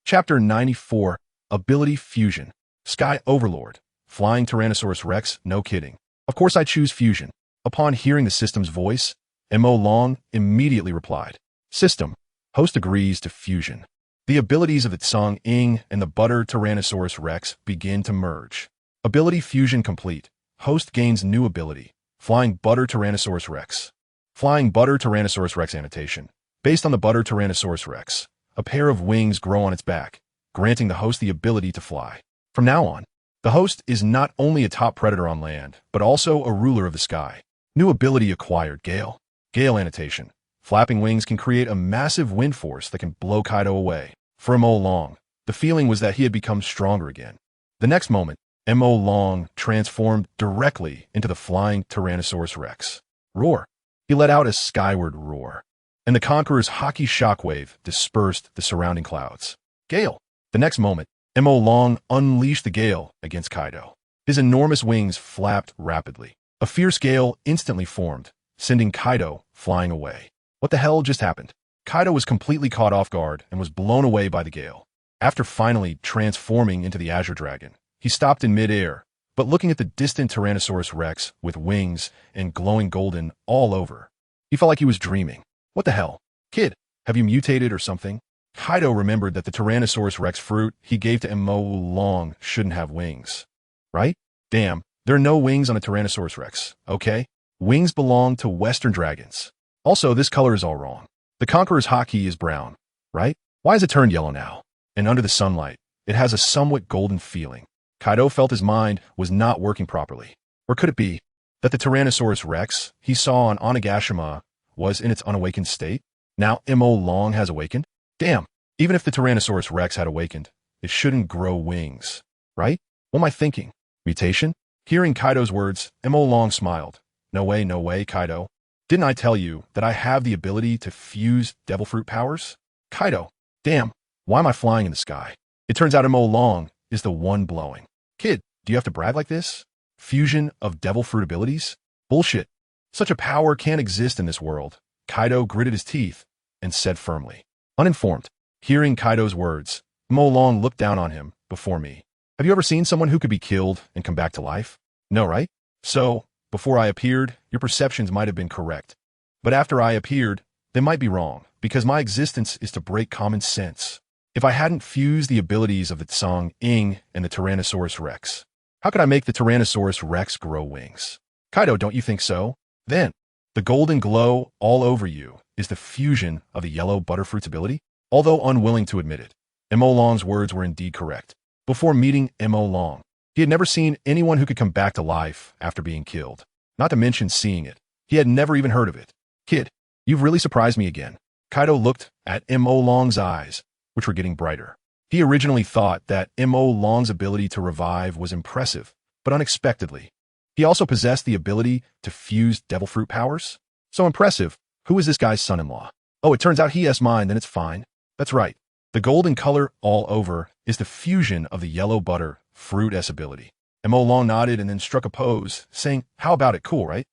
Chapter 94, Ability Fusion. Sky Overlord. Flying Tyrannosaurus Rex, no kidding. Of course I choose fusion. Upon hearing the system's voice, Mo Long immediately replied. System. Host agrees to fusion. The abilities of the Tsung Ing and the Butter Tyrannosaurus Rex begin to merge. Ability fusion complete. Host gains new ability. Flying Butter Tyrannosaurus Rex. Flying Butter Tyrannosaurus Rex annotation. Based on the Butter Tyrannosaurus Rex, a pair of wings grow on its back, granting the host the ability to fly. From now on, the host is not only a top predator on land, but also a ruler of the sky. New ability acquired, Gale. Gale annotation. Flapping wings can create a massive wind force that can blow Kaido away. For Mo Long, the feeling was that he had become stronger again. The next moment, Mo Long transformed directly into the flying Tyrannosaurus Rex. Roar. He let out a skyward roar, and the Conqueror's hockey shockwave dispersed the surrounding clouds. Gale. The next moment, Mo Long unleashed the gale against Kaido. His enormous wings flapped rapidly. A fierce gale instantly formed, sending Kaido flying away. What the hell just happened? Kaido was completely caught off guard and was blown away by the gale. After finally transforming into the Azure Dragon, he stopped in midair, but looking at the distant Tyrannosaurus Rex with wings and glowing golden all over, he felt like he was dreaming. What the hell? Kid, have you mutated or something? Kaido remembered that the Tyrannosaurus Rex fruit he gave to Long shouldn't have wings. Right? Damn, there are no wings on a Tyrannosaurus Rex, okay? Wings belong to Western dragons. Also, this color is all wrong. The Conqueror's hotkey is brown, right? Why has it turned yellow now? And under the sunlight, it has a somewhat golden feeling. Kaido felt his mind was not working properly. Or could it be that the Tyrannosaurus Rex he saw on Onigashima was in its unawakened state? Now Long has awakened? Damn, even if the Tyrannosaurus Rex had awakened, it shouldn't grow wings, right? What am I thinking? Mutation? Hearing Kaido's words, Long smiled. No way, Kaido. Didn't I tell you that I have the ability to fuse devil fruit powers? Kaido, damn, why am I flying in the sky? It turns out Long is the one blowing. Kid, do you have to brag like this? Fusion of devil fruit abilities? Bullshit. Such a power can't exist in this world. Kaido gritted his teeth and said firmly. Uninformed. Hearing Kaido's words, Long looked down on him before me. Have you ever seen someone who could be killed and come back to life? No, right? So, before I appeared, your perceptions might have been correct. But after I appeared, they might be wrong, because my existence is to break common sense. If I hadn't fused the abilities of the Tsang Ing and the Tyrannosaurus Rex, how could I make the Tyrannosaurus Rex grow wings? Kaido, don't you think so? Then, the golden glow all over you is the fusion of the yellow butterfruit's ability? Although unwilling to admit it, Long's words were indeed correct. Before meeting Long, he had never seen anyone who could come back to life after being killed. Not to mention seeing it. He had never even heard of it. Kid, you've really surprised me again. Kaido looked at Long's eyes, which were getting brighter. He originally thought that Long's ability to revive was impressive, but unexpectedly, he also possessed the ability to fuse devil fruit powers? So impressive. Who is this guy's son-in-law? Oh, it turns out he has mine, then it's fine. That's right. The golden color all over is the fusion of the yellow butter fruit-S ability. Long nodded and then struck a pose, saying, how about it? Cool, right?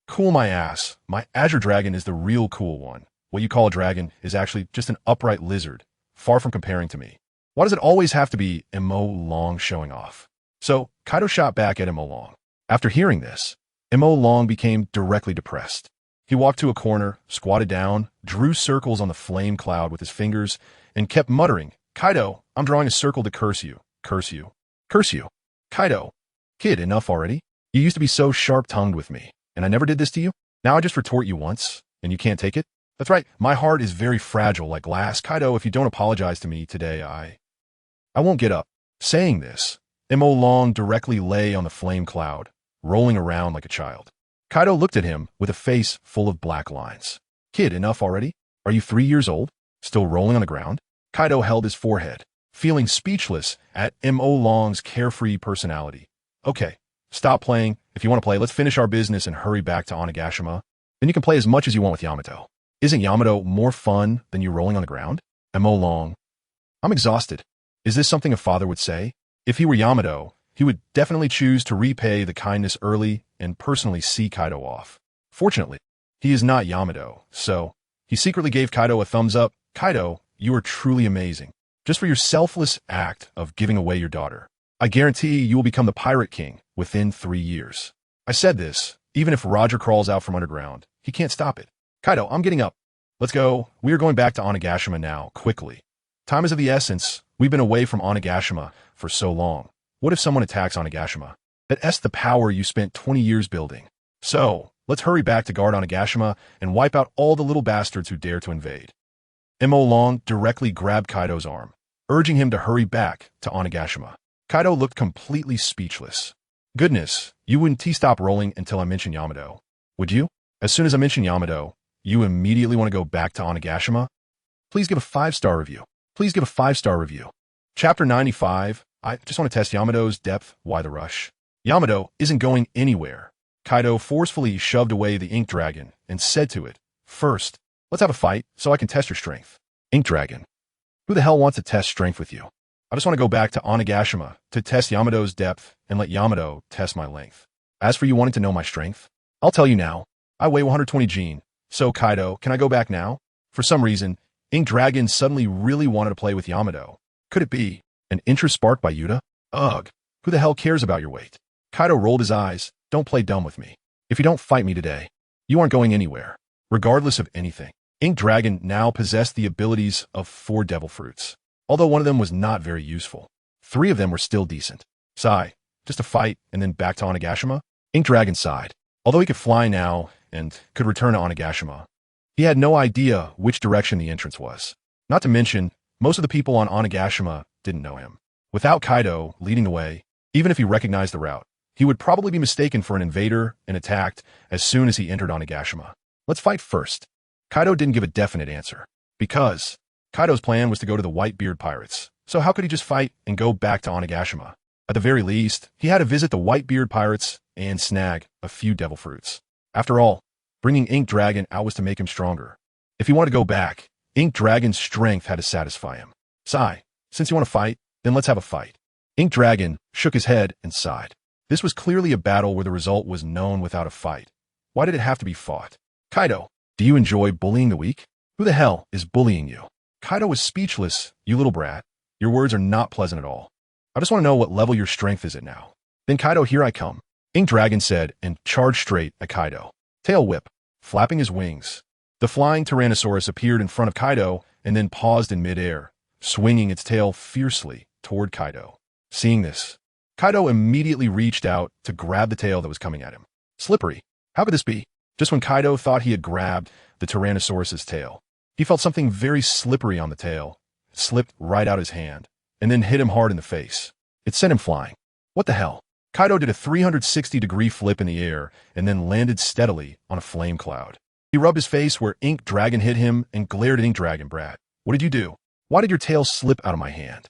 Cool my ass. My Azure Dragon is the real cool one. What you call a dragon is actually just an upright lizard, far from comparing to me. Why does it always have to be Long showing off? So, Kaido shot back at Long. After hearing this, Long became directly depressed. He walked to a corner, squatted down, drew circles on the flame cloud with his fingers, and kept muttering, Kaido, I'm drawing a circle to curse you. Curse you. Curse you. Kaido. Kid, enough already? You used to be so sharp-tongued with me, and I never did this to you? Now I just retort you once, and you can't take it? That's right, my heart is very fragile like glass. Kaido, if you don't apologize to me today, I won't get up. Saying this, Long directly lay on the flame cloud, rolling around like a child. Kaido looked at him with a face full of black lines. Kid, enough already? Are you 3 years old? Still rolling on the ground? Kaido held his forehead, feeling speechless at Long's carefree personality. Okay, stop playing. If you want to play, let's finish our business and hurry back to Onigashima. Then you can play as much as you want with Yamato. Isn't Yamato more fun than you rolling on the ground? Long. I'm exhausted. Is this something a father would say? If he were Yamato, he would definitely choose to repay the kindness early and personally see Kaido off. Fortunately, he is not Yamato, so he secretly gave Kaido a thumbs up. Kaido, you are truly amazing. Just for your selfless act of giving away your daughter. I guarantee you will become the Pirate King within 3 years. I said this, even if Roger crawls out from underground, he can't stop it. Kaido, I'm getting up. Let's go. We are going back to Onigashima now, quickly. Time is of the essence. We've been away from Onigashima for so long. What if someone attacks Onigashima? That's the power you spent 20 years building. So, let's hurry back to guard Onigashima and wipe out all the little bastards who dare to invade. Long directly grabbed Kaido's arm, urging him to hurry back to Onigashima. Kaido looked completely speechless. Goodness, you wouldn't stop rolling until I mentioned Yamato. Would you? As soon as I mention Yamato, you immediately want to go back to Onigashima? Please give a 5-star review. Please give a 5-star review. Chapter 95, I just want to test Yamato's depth. Why the rush? Yamato isn't going anywhere. Kaido forcefully shoved away the ink dragon and said to it, First, let's have a fight so I can test your strength. Ink dragon. Who the hell wants to test strength with you? I just want to go back to Onigashima to test Yamato's depth and let Yamato test my length. As for you wanting to know my strength, I'll tell you now. I weigh 120 gene. So Kaido, can I go back now? For some reason, Ink Dragon suddenly really wanted to play with Yamato. Could it be an interest sparked by Yuta? Ugh, who the hell cares about your weight? Kaido rolled his eyes. Don't play dumb with me. If you don't fight me today, you aren't going anywhere, regardless of anything. Ink Dragon now possessed the abilities of 4 devil fruits. Although one of them was not very useful, 3 of them were still decent. Sigh, just a fight and then back to Onigashima? Ink Dragon sighed. Although he could fly now and could return to Onigashima, he had no idea which direction the entrance was. Not to mention, most of the people on Onigashima didn't know him. Without Kaido leading the way, even if he recognized the route, he would probably be mistaken for an invader and attacked as soon as he entered Onigashima. Let's fight first. Kaido didn't give a definite answer, because Kaido's plan was to go to the Whitebeard pirates, so how could he just fight and go back to Onigashima? At the very least, he had to visit the Whitebeard pirates and snag a few devil fruits. After all, bringing Ink Dragon out was to make him stronger. If he wanted to go back, Ink Dragon's strength had to satisfy him. Sigh, since you want to fight, then let's have a fight. Ink Dragon shook his head and sighed. This was clearly a battle where the result was known without a fight. Why did it have to be fought? Kaido, do you enjoy bullying the weak? Who the hell is bullying you? Kaido was speechless. You little brat. Your words are not pleasant at all. I just want to know what level your strength is at now. Then Kaido, here I come. Ink Dragon said and charged straight at Kaido. Tail whip, flapping his wings. The flying Tyrannosaurus appeared in front of Kaido and then paused in midair, swinging its tail fiercely toward Kaido. Seeing this, Kaido immediately reached out to grab the tail that was coming at him. Slippery. How could this be? Just when Kaido thought he had grabbed the Tyrannosaurus's tail, he felt something very slippery on the tail. It slipped right out his hand and then hit him hard in the face. It sent him flying. What the hell? Kaido did a 360-degree flip in the air and then landed steadily on a flame cloud. He rubbed his face where Ink Dragon hit him and glared at Ink Dragon. Brat, what did you do? Why did your tail slip out of my hand?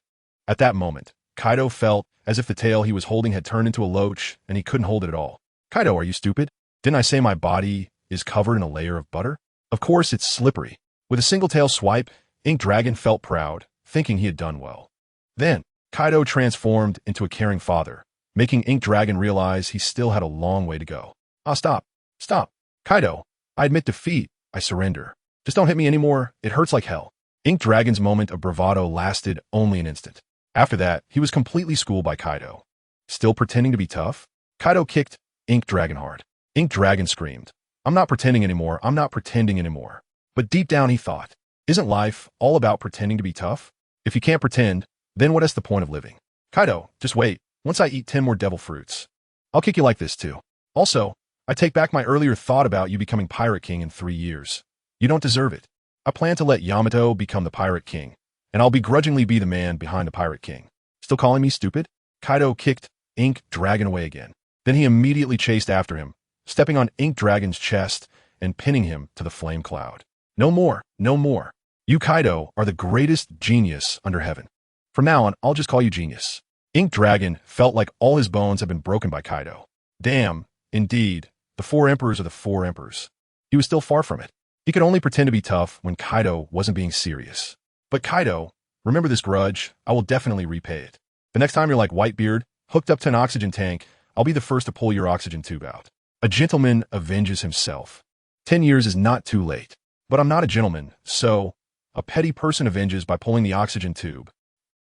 At that moment, Kaido felt as if the tail he was holding had turned into a loach and he couldn't hold it at all. Kaido, are you stupid? Didn't I say my body is covered in a layer of butter? Of course it's slippery. With a single tail swipe, Ink Dragon felt proud, thinking he had done well. Then, Kaido transformed into a caring father, making Ink Dragon realize he still had a long way to go. Ah, stop. Stop. Kaido, I admit defeat. I surrender. Just don't hit me anymore. It hurts like hell. Ink Dragon's moment of bravado lasted only an instant. After that, he was completely schooled by Kaido. Still pretending to be tough? Kaido kicked Ink Dragon hard. Ink Dragon screamed, I'm not pretending anymore. I'm not pretending anymore. But deep down he thought, isn't life all about pretending to be tough? If you can't pretend, then what is the point of living? Kaido, just wait. Once I eat 10 more devil fruits, I'll kick you like this too. Also, I take back my earlier thought about you becoming Pirate King in 3 years. You don't deserve it. I plan to let Yamato become the Pirate King, and I'll begrudgingly be the man behind the Pirate King. Still calling me stupid? Kaido kicked Ink Dragon away again. Then he immediately chased after him, stepping on Ink Dragon's chest and pinning him to the flame cloud. No more, no more. You, Kaido, are the greatest genius under heaven. From now on, I'll just call you Genius. Ink Dragon felt like all his bones had been broken by Kaido. Damn, indeed, the 4 emperors are the 4 emperors. He was still far from it. He could only pretend to be tough when Kaido wasn't being serious. But Kaido, remember this grudge. I will definitely repay it. The next time you're like Whitebeard, hooked up to an oxygen tank, I'll be the first to pull your oxygen tube out. A gentleman avenges himself. 10 years is not too late. But I'm not a gentleman, so a petty person avenges by pulling the oxygen tube.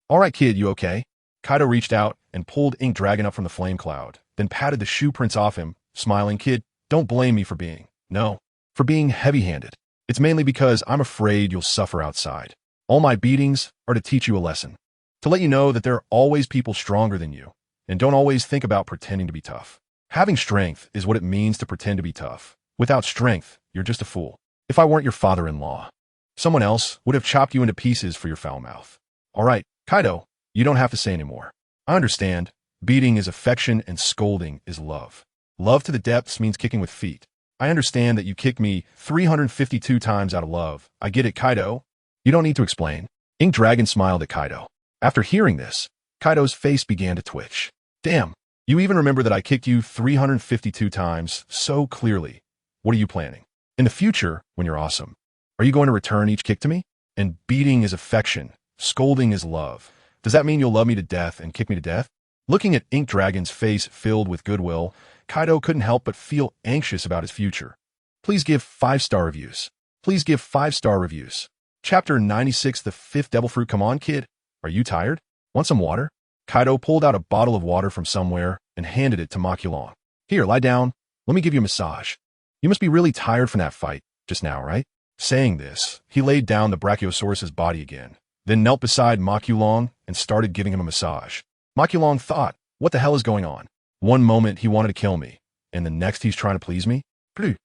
All right, kid, you okay? Kaido reached out and pulled Ink Dragon up from the flame cloud, then patted the shoe prints off him, smiling, kid, don't blame me for being heavy-handed. It's mainly because I'm afraid you'll suffer outside. All my beatings are to teach you a lesson. To let you know that there are always people stronger than you, and don't always think about pretending to be tough. Having strength is what it means to pretend to be tough. Without strength, you're just a fool. If I weren't your father-in-law, someone else would have chopped you into pieces for your foul mouth. All right, Kaido, you don't have to say anymore. I understand. Beating is affection and scolding is love. Love to the depths means kicking with feet. I understand that you kicked me 352 times out of love. I get it, Kaido. You don't need to explain. Ink Dragon smiled at Kaido. After hearing this, Kaido's face began to twitch. Damn, you even remember that I kicked you 352 times so clearly. What are you planning? In the future, when you're awesome, are you going to return each kick to me? And beating is affection. Scolding is love. Does that mean you'll love me to death and kick me to death? Looking at Ink Dragon's face filled with goodwill, Kaido couldn't help but feel anxious about his future. Please give 5-star reviews. Please give 5-star reviews. Chapter 96, the 5th Devil Fruit. Come on, kid. Are you tired? Want some water? Kaido pulled out a bottle of water from somewhere and handed it to Makulong. Here, lie down. Let me give you a massage. You must be really tired from that fight just now, right? Saying this, he laid down the Brachiosaurus's body again, then knelt beside Makulong and started giving him a massage. Makulong thought, what the hell is going on? One moment he wanted to kill me, and the next he's trying to please me? Phew.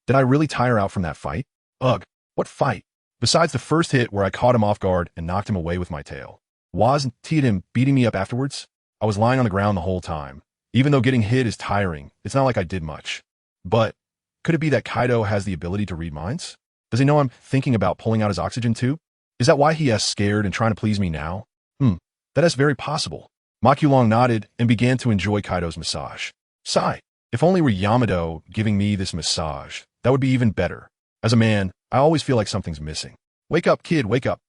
Did I really tire out from that fight? Ugh, what fight? Besides the first hit where I caught him off guard and knocked him away with my tail. Wasn't him beating me up afterwards? I was lying on the ground the whole time. Even though getting hit is tiring, it's not like I did much. But could it be that Kaido has the ability to read minds? Does he know I'm thinking about pulling out his oxygen tube? Is that why he is scared and trying to please me now? That is very possible. Makulong nodded and began to enjoy Kaido's massage. Sigh. If only were Yamato giving me this massage, that would be even better. As a man, I always feel like something's missing. Wake up, kid, wake up.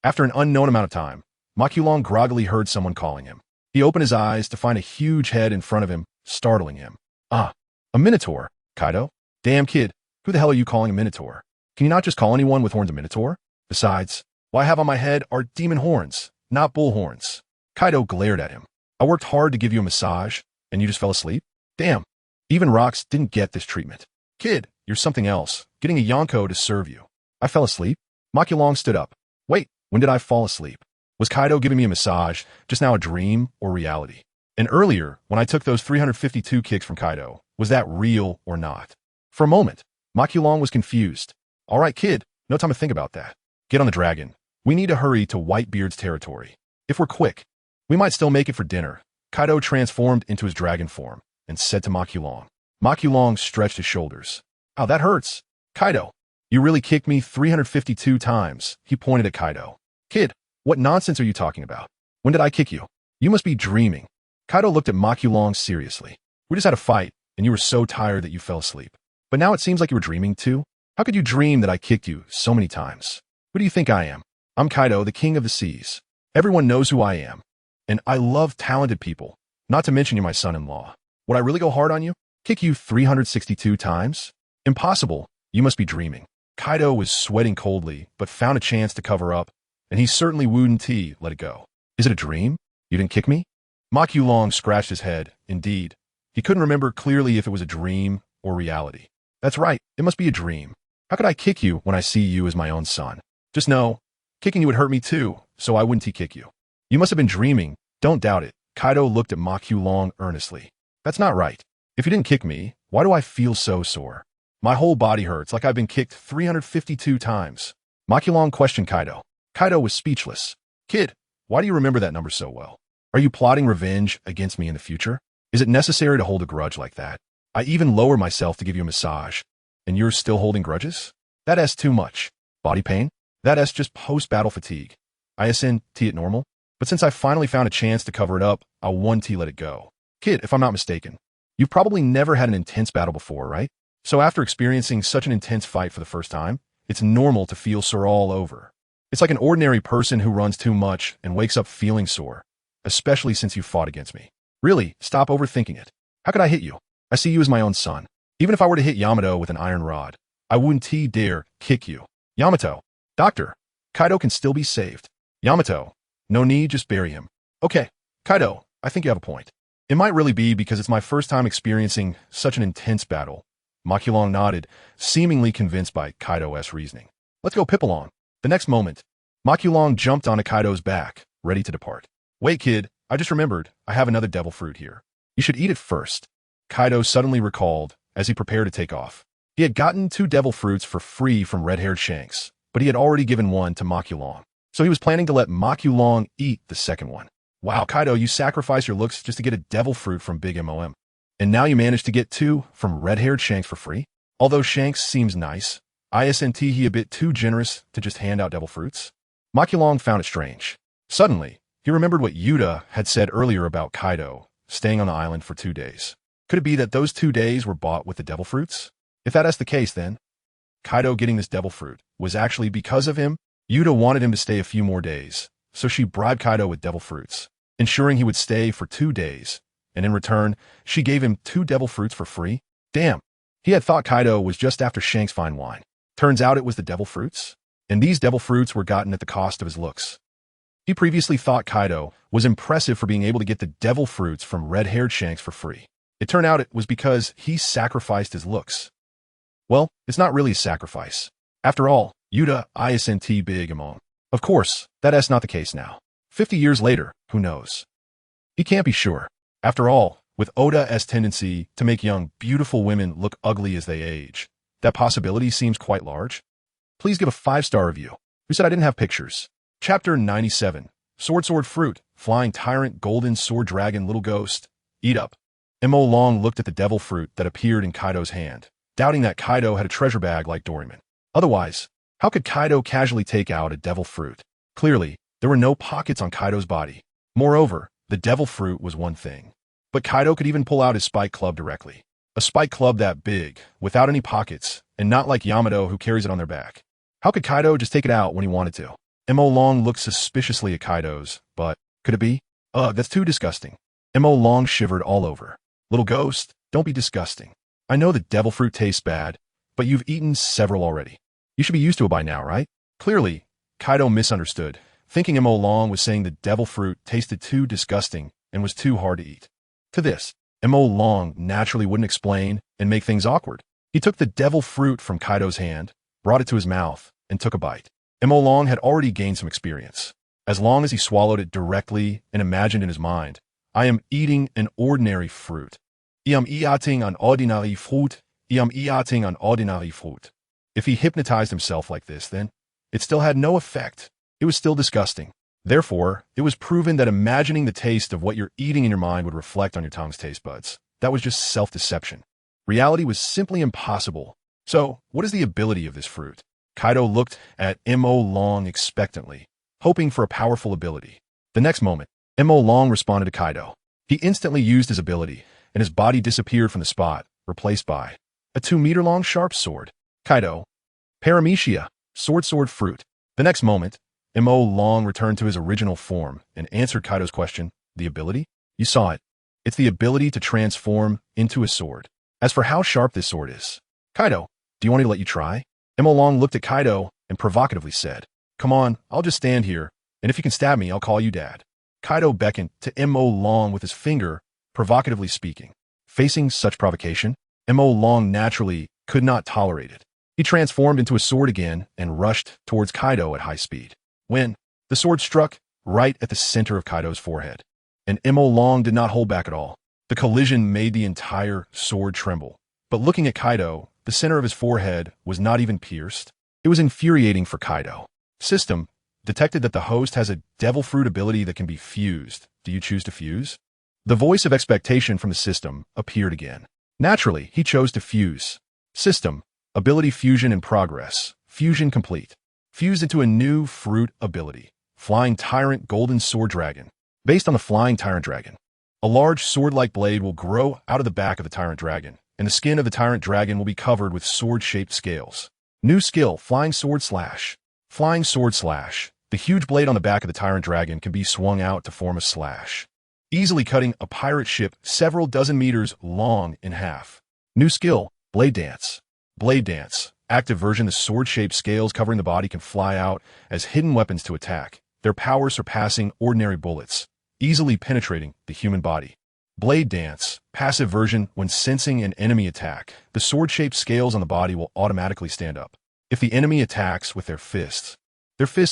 After an unknown amount of time, Makulong groggily heard someone calling him. He opened his eyes to find a huge head in front of him, startling him. Ah, a minotaur, Kaido? Damn kid, who the hell are you calling a minotaur? Can you not just call anyone with horns a minotaur? Besides, what I have on my head are demon horns, not bull horns. Kaido glared at him. I worked hard to give you a massage, and you just fell asleep? Damn, even rocks didn't get this treatment. Kid, you're something else, getting a Yonko to serve you. I fell asleep? Makulong stood up. Wait, when did I fall asleep? Was Kaido giving me a massage just now a dream or reality? And earlier, when I took those 352 kicks from Kaido, was that real or not? For a moment, Makulong was confused. All right, kid, no time to think about that. Get on the dragon. We need to hurry to Whitebeard's territory. If we're quick, we might still make it for dinner. Kaido transformed into his dragon form and said to Makulong. Makulong stretched his shoulders. Ow, that hurts. Kaido, you really kicked me 352 times. He pointed at Kaido. Kid, what nonsense are you talking about? When did I kick you? You must be dreaming. Kaido looked at Makulong seriously. We just had a fight, and you were so tired that you fell asleep. But now it seems like you were dreaming too? How could you dream that I kicked you so many times? Who do you think I am? I'm Kaido, the king of the seas. Everyone knows who I am. And I love talented people, not to mention you're my son-in-law. Would I really go hard on you? Kick you 362 times? Impossible. You must be dreaming. Kaido was sweating coldly, but found a chance to cover up, and he certainly wouldn't let it go. Is it a dream? You didn't kick me? Makulong scratched his head. Indeed. He couldn't remember clearly if it was a dream or reality. That's right. It must be a dream. How could I kick you when I see you as my own son? Just know, kicking you would hurt me too, so I wouldn't kick you. You must have been dreaming. Don't doubt it. Kaido looked at Makulong earnestly. That's not right. If you didn't kick me, why do I feel so sore? My whole body hurts like I've been kicked 352 times. Makulong questioned Kaido. Kaido was speechless. Kid, why do you remember that number so well? Are you plotting revenge against me in the future? Is it necessary to hold a grudge like that? I even lower myself to give you a massage, and you're still holding grudges? That's too much. Body pain? That's just post-battle fatigue. ISNT it normal? But since I finally found a chance to cover it up, I'll 1T let it go. Kid, if I'm not mistaken, you've probably never had an intense battle before, right? So after experiencing such an intense fight for the first time, it's normal to feel sore all over. It's like an ordinary person who runs too much and wakes up feeling sore, especially since you fought against me. Really, stop overthinking it. How could I hit you? I see you as my own son. Even if I were to hit Yamato with an iron rod, I wouldn't dare kick you. Yamato. Doctor, Kaido can still be saved. Yamato. No need, just bury him. Okay, Kaido, I think you have a point. It might really be because it's my first time experiencing such an intense battle. Makulong nodded, seemingly convinced by Kaido's reasoning. Let's go Pippalong. The next moment, Makulong jumped onto Kaido's back, ready to depart. Wait, kid, I just remembered. I have another devil fruit here. You should eat it first. Kaido suddenly recalled as he prepared to take off. He had gotten 2 devil fruits for free from red-haired Shanks, but he had already given one to Makulong. So he was planning to let Makulong eat the second one. Wow, Kaido, you sacrificed your looks just to get a devil fruit from Big Mom. And now you managed to get 2 from red-haired Shanks for free? Although Shanks seems nice, isn't he a bit too generous to just hand out devil fruits? Makulong found it strange. Suddenly, he remembered what Yuta had said earlier about Kaido staying on the island for 2 days. Could it be that those 2 days were bought with the devil fruits? If that is the case, then Kaido getting this devil fruit was actually because of him. Yuta wanted him to stay a few more days, so she bribed Kaido with devil fruits, ensuring he would stay for 2 days, and in return, she gave him 2 devil fruits for free. Damn, he had thought Kaido was just after Shanks' fine wine. Turns out it was the devil fruits, and these devil fruits were gotten at the cost of his looks. He previously thought Kaido was impressive for being able to get the devil fruits from red-haired Shanks for free. It turned out it was because he sacrificed his looks. Well, it's not really a sacrifice. After all, Yuta isn't big among. Of course, that's not the case now. 50 years later, who knows? He can't be sure. After all, with Oda's tendency to make young, beautiful women look ugly as they age, that possibility seems quite large. Please give a 5-star review. Who said I didn't have pictures? Chapter 97. Sword Fruit, Flying Tyrant, Golden Sword Dragon, Little Ghost. Eat up. Mo Long looked at the devil fruit that appeared in Kaido's hand, doubting that Kaido had a treasure bag like Doraemon. Otherwise, how could Kaido casually take out a devil fruit? Clearly, there were no pockets on Kaido's body. Moreover, the devil fruit was one thing. But Kaido could even pull out his spike club directly. A spike club that big, without any pockets, and not like Yamato who carries it on their back. How could Kaido just take it out when he wanted to? Mo Long looked suspiciously at Kaido's, but could it be? Ugh, that's too disgusting. Mo Long shivered all over. Little ghost, don't be disgusting. I know the devil fruit tastes bad, but you've eaten several already. You should be used to it by now, right? Clearly, Kaido misunderstood, thinking Mo Long was saying the devil fruit tasted too disgusting and was too hard to eat. To this, Mo Long naturally wouldn't explain and make things awkward. He took the devil fruit from Kaido's hand, brought it to his mouth, and took a bite. Mo Long had already gained some experience. As long as he swallowed it directly and imagined in his mind, I am eating an ordinary fruit. I am eating an ordinary fruit. I am eating an ordinary fruit. If he hypnotized himself like this, then it still had no effect. It was still disgusting. Therefore, it was proven that imagining the taste of what you're eating in your mind would reflect on your tongue's taste buds. That was just self-deception. Reality was simply impossible. So, what is the ability of this fruit? Kaido looked at Mo Long expectantly, hoping for a powerful ability. The next moment, Mo Long responded to Kaido. He instantly used his ability, and his body disappeared from the spot, replaced by a 2-meter-long sharp sword. Kaido. Paramecia, sword fruit. The next moment, Mo Long returned to his original form and answered Kaido's question. The ability? You saw it. It's the ability to transform into a sword. As for how sharp this sword is, Kaido, do you want me to let you try? Mo Long looked at Kaido and provocatively said, Come on, I'll just stand here, and if you can stab me, I'll call you Dad. Kaido beckoned to Mo Long with his finger, provocatively speaking. Facing such provocation, Mo Long naturally could not tolerate it. He transformed into a sword again and rushed towards Kaido at high speed. When the sword struck right at the center of Kaido's forehead, and Mo Long did not hold back at all. The collision made the entire sword tremble. But looking at Kaido, the center of his forehead was not even pierced. It was infuriating for Kaido. System detected that the host has a devil fruit ability that can be fused. Do you choose to fuse? The voice of expectation from the system appeared again. Naturally, he chose to fuse. System, ability fusion in progress. Fusion complete. Fused into a new fruit ability. Flying Tyrant Golden Sword Dragon. Based on the Flying Tyrant Dragon, a large sword-like blade will grow out of the back of the Tyrant Dragon, and the skin of the Tyrant Dragon will be covered with sword-shaped scales. New skill, Flying Sword Slash. Flying Sword Slash. The huge blade on the back of the Tyrant Dragon can be swung out to form a slash, easily cutting a pirate ship several dozen meters long in half. New skill, Blade Dance. Blade Dance. Active version, the sword-shaped scales covering the body can fly out as hidden weapons to attack, their power surpassing ordinary bullets, easily penetrating the human body. Blade Dance. Passive version, when sensing an enemy attack, the sword-shaped scales on the body will automatically stand up. If the enemy attacks with their fists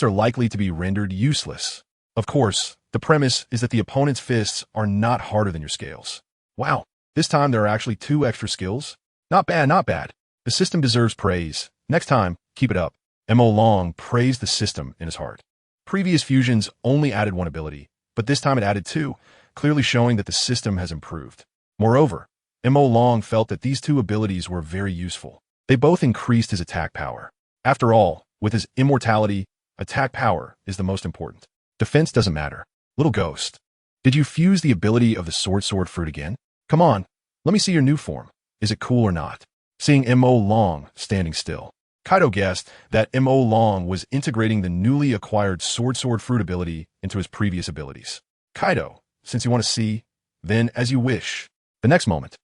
are likely to be rendered useless. Of course, the premise is that the opponent's fists are not harder than your scales. Wow, this time there are actually 2 extra skills? Not bad, not bad. The system deserves praise. Next time, keep it up. Mo Long praised the system in his heart. Previous fusions only added 1 ability, but this time it added 2, clearly showing that the system has improved. Moreover, Mo Long felt that these 2 abilities were very useful. They both increased his attack power. After all, with his immortality, attack power is the most important. Defense doesn't matter. Little ghost, did you fuse the ability of the sword fruit again? Come on, let me see your new form. Is it cool or not? Seeing Mo Long standing still, Kaido guessed that Mo Long was integrating the newly acquired sword fruit ability into his previous abilities. Kaido, since you want to see, then as you wish. The next moment,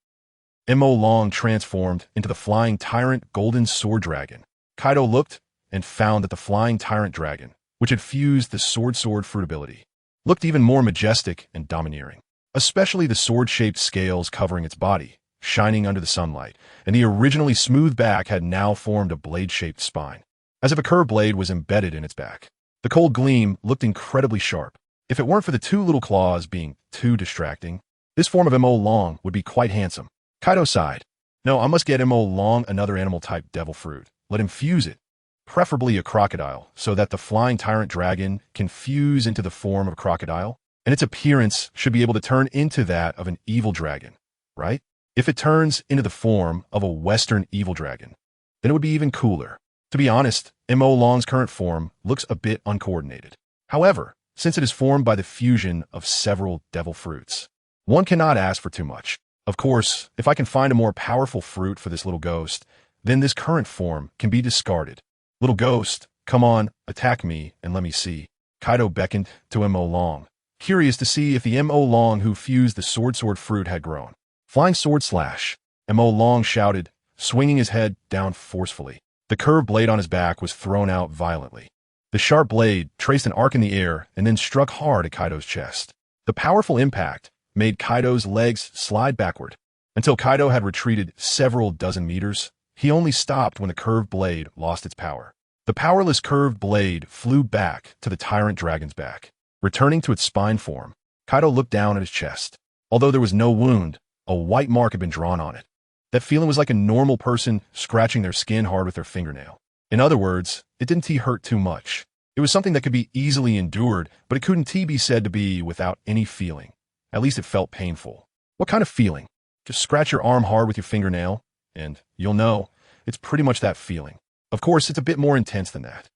Mo Long transformed into the Flying Tyrant Golden Sword Dragon. Kaido looked and found that the Flying Tyrant Dragon which had fused the sword fruit ability, looked even more majestic and domineering, especially the sword-shaped scales covering its body, shining under the sunlight, and the originally smooth back had now formed a blade-shaped spine, as if a curved blade was embedded in its back. The cold gleam looked incredibly sharp. If it weren't for the two little claws being too distracting, this form of M.O. Long would be quite handsome. Kaido sighed. No, I must get M.O. Long another animal-type devil fruit. Let him fuse it, preferably a crocodile, so that the flying tyrant dragon can fuse into the form of a crocodile, and its appearance should be able to turn into that of an evil dragon, right? If it turns into the form of a Western evil dragon, then it would be even cooler. To be honest, M.O. Long's current form looks a bit uncoordinated. However, since it is formed by the fusion of several devil fruits, one cannot ask for too much. Of course, if I can find a more powerful fruit for this little ghost, then this current form can be discarded. Little ghost, come on, attack me and let me see. Kaido beckoned to M.O. Long, curious to see if the M.O. Long who fused the sword fruit had grown. Flying sword slash, M.O. Long shouted, swinging his head down forcefully. The curved blade on his back was thrown out violently. The sharp blade traced an arc in the air and then struck hard at Kaido's chest. The powerful impact made Kaido's legs slide backward. Until Kaido had retreated several dozen meters, he only stopped when the curved blade lost its power. The powerless curved blade flew back to the tyrant dragon's back. Returning to its spine form, Kaido looked down at his chest. Although there was no wound, a white mark had been drawn on it. That feeling was like a normal person scratching their skin hard with their fingernail. In other words, it didn't hurt too much. It was something that could be easily endured, but it couldn't be said to be without any feeling. At least it felt painful. What kind of feeling? Just scratch your arm hard with your fingernail, and you'll know it's pretty much that feeling. Of course, it's a bit more intense than that.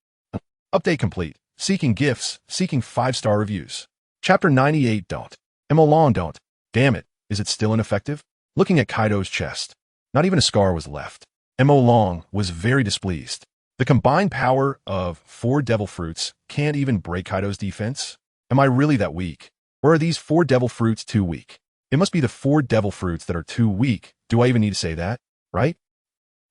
Update complete. Seeking gifts, seeking 5-star reviews. Chapter 98 don't. M.O. Long don't. Damn it, is it still ineffective? Looking at Kaido's chest, not even a scar was left. M.O. Long was very displeased. The combined power of 4 devil fruits can't even break Kaido's defense? Am I really that weak? Or are these 4 devil fruits too weak? It must be the 4 devil fruits that are too weak. Do I even need to say that? Right?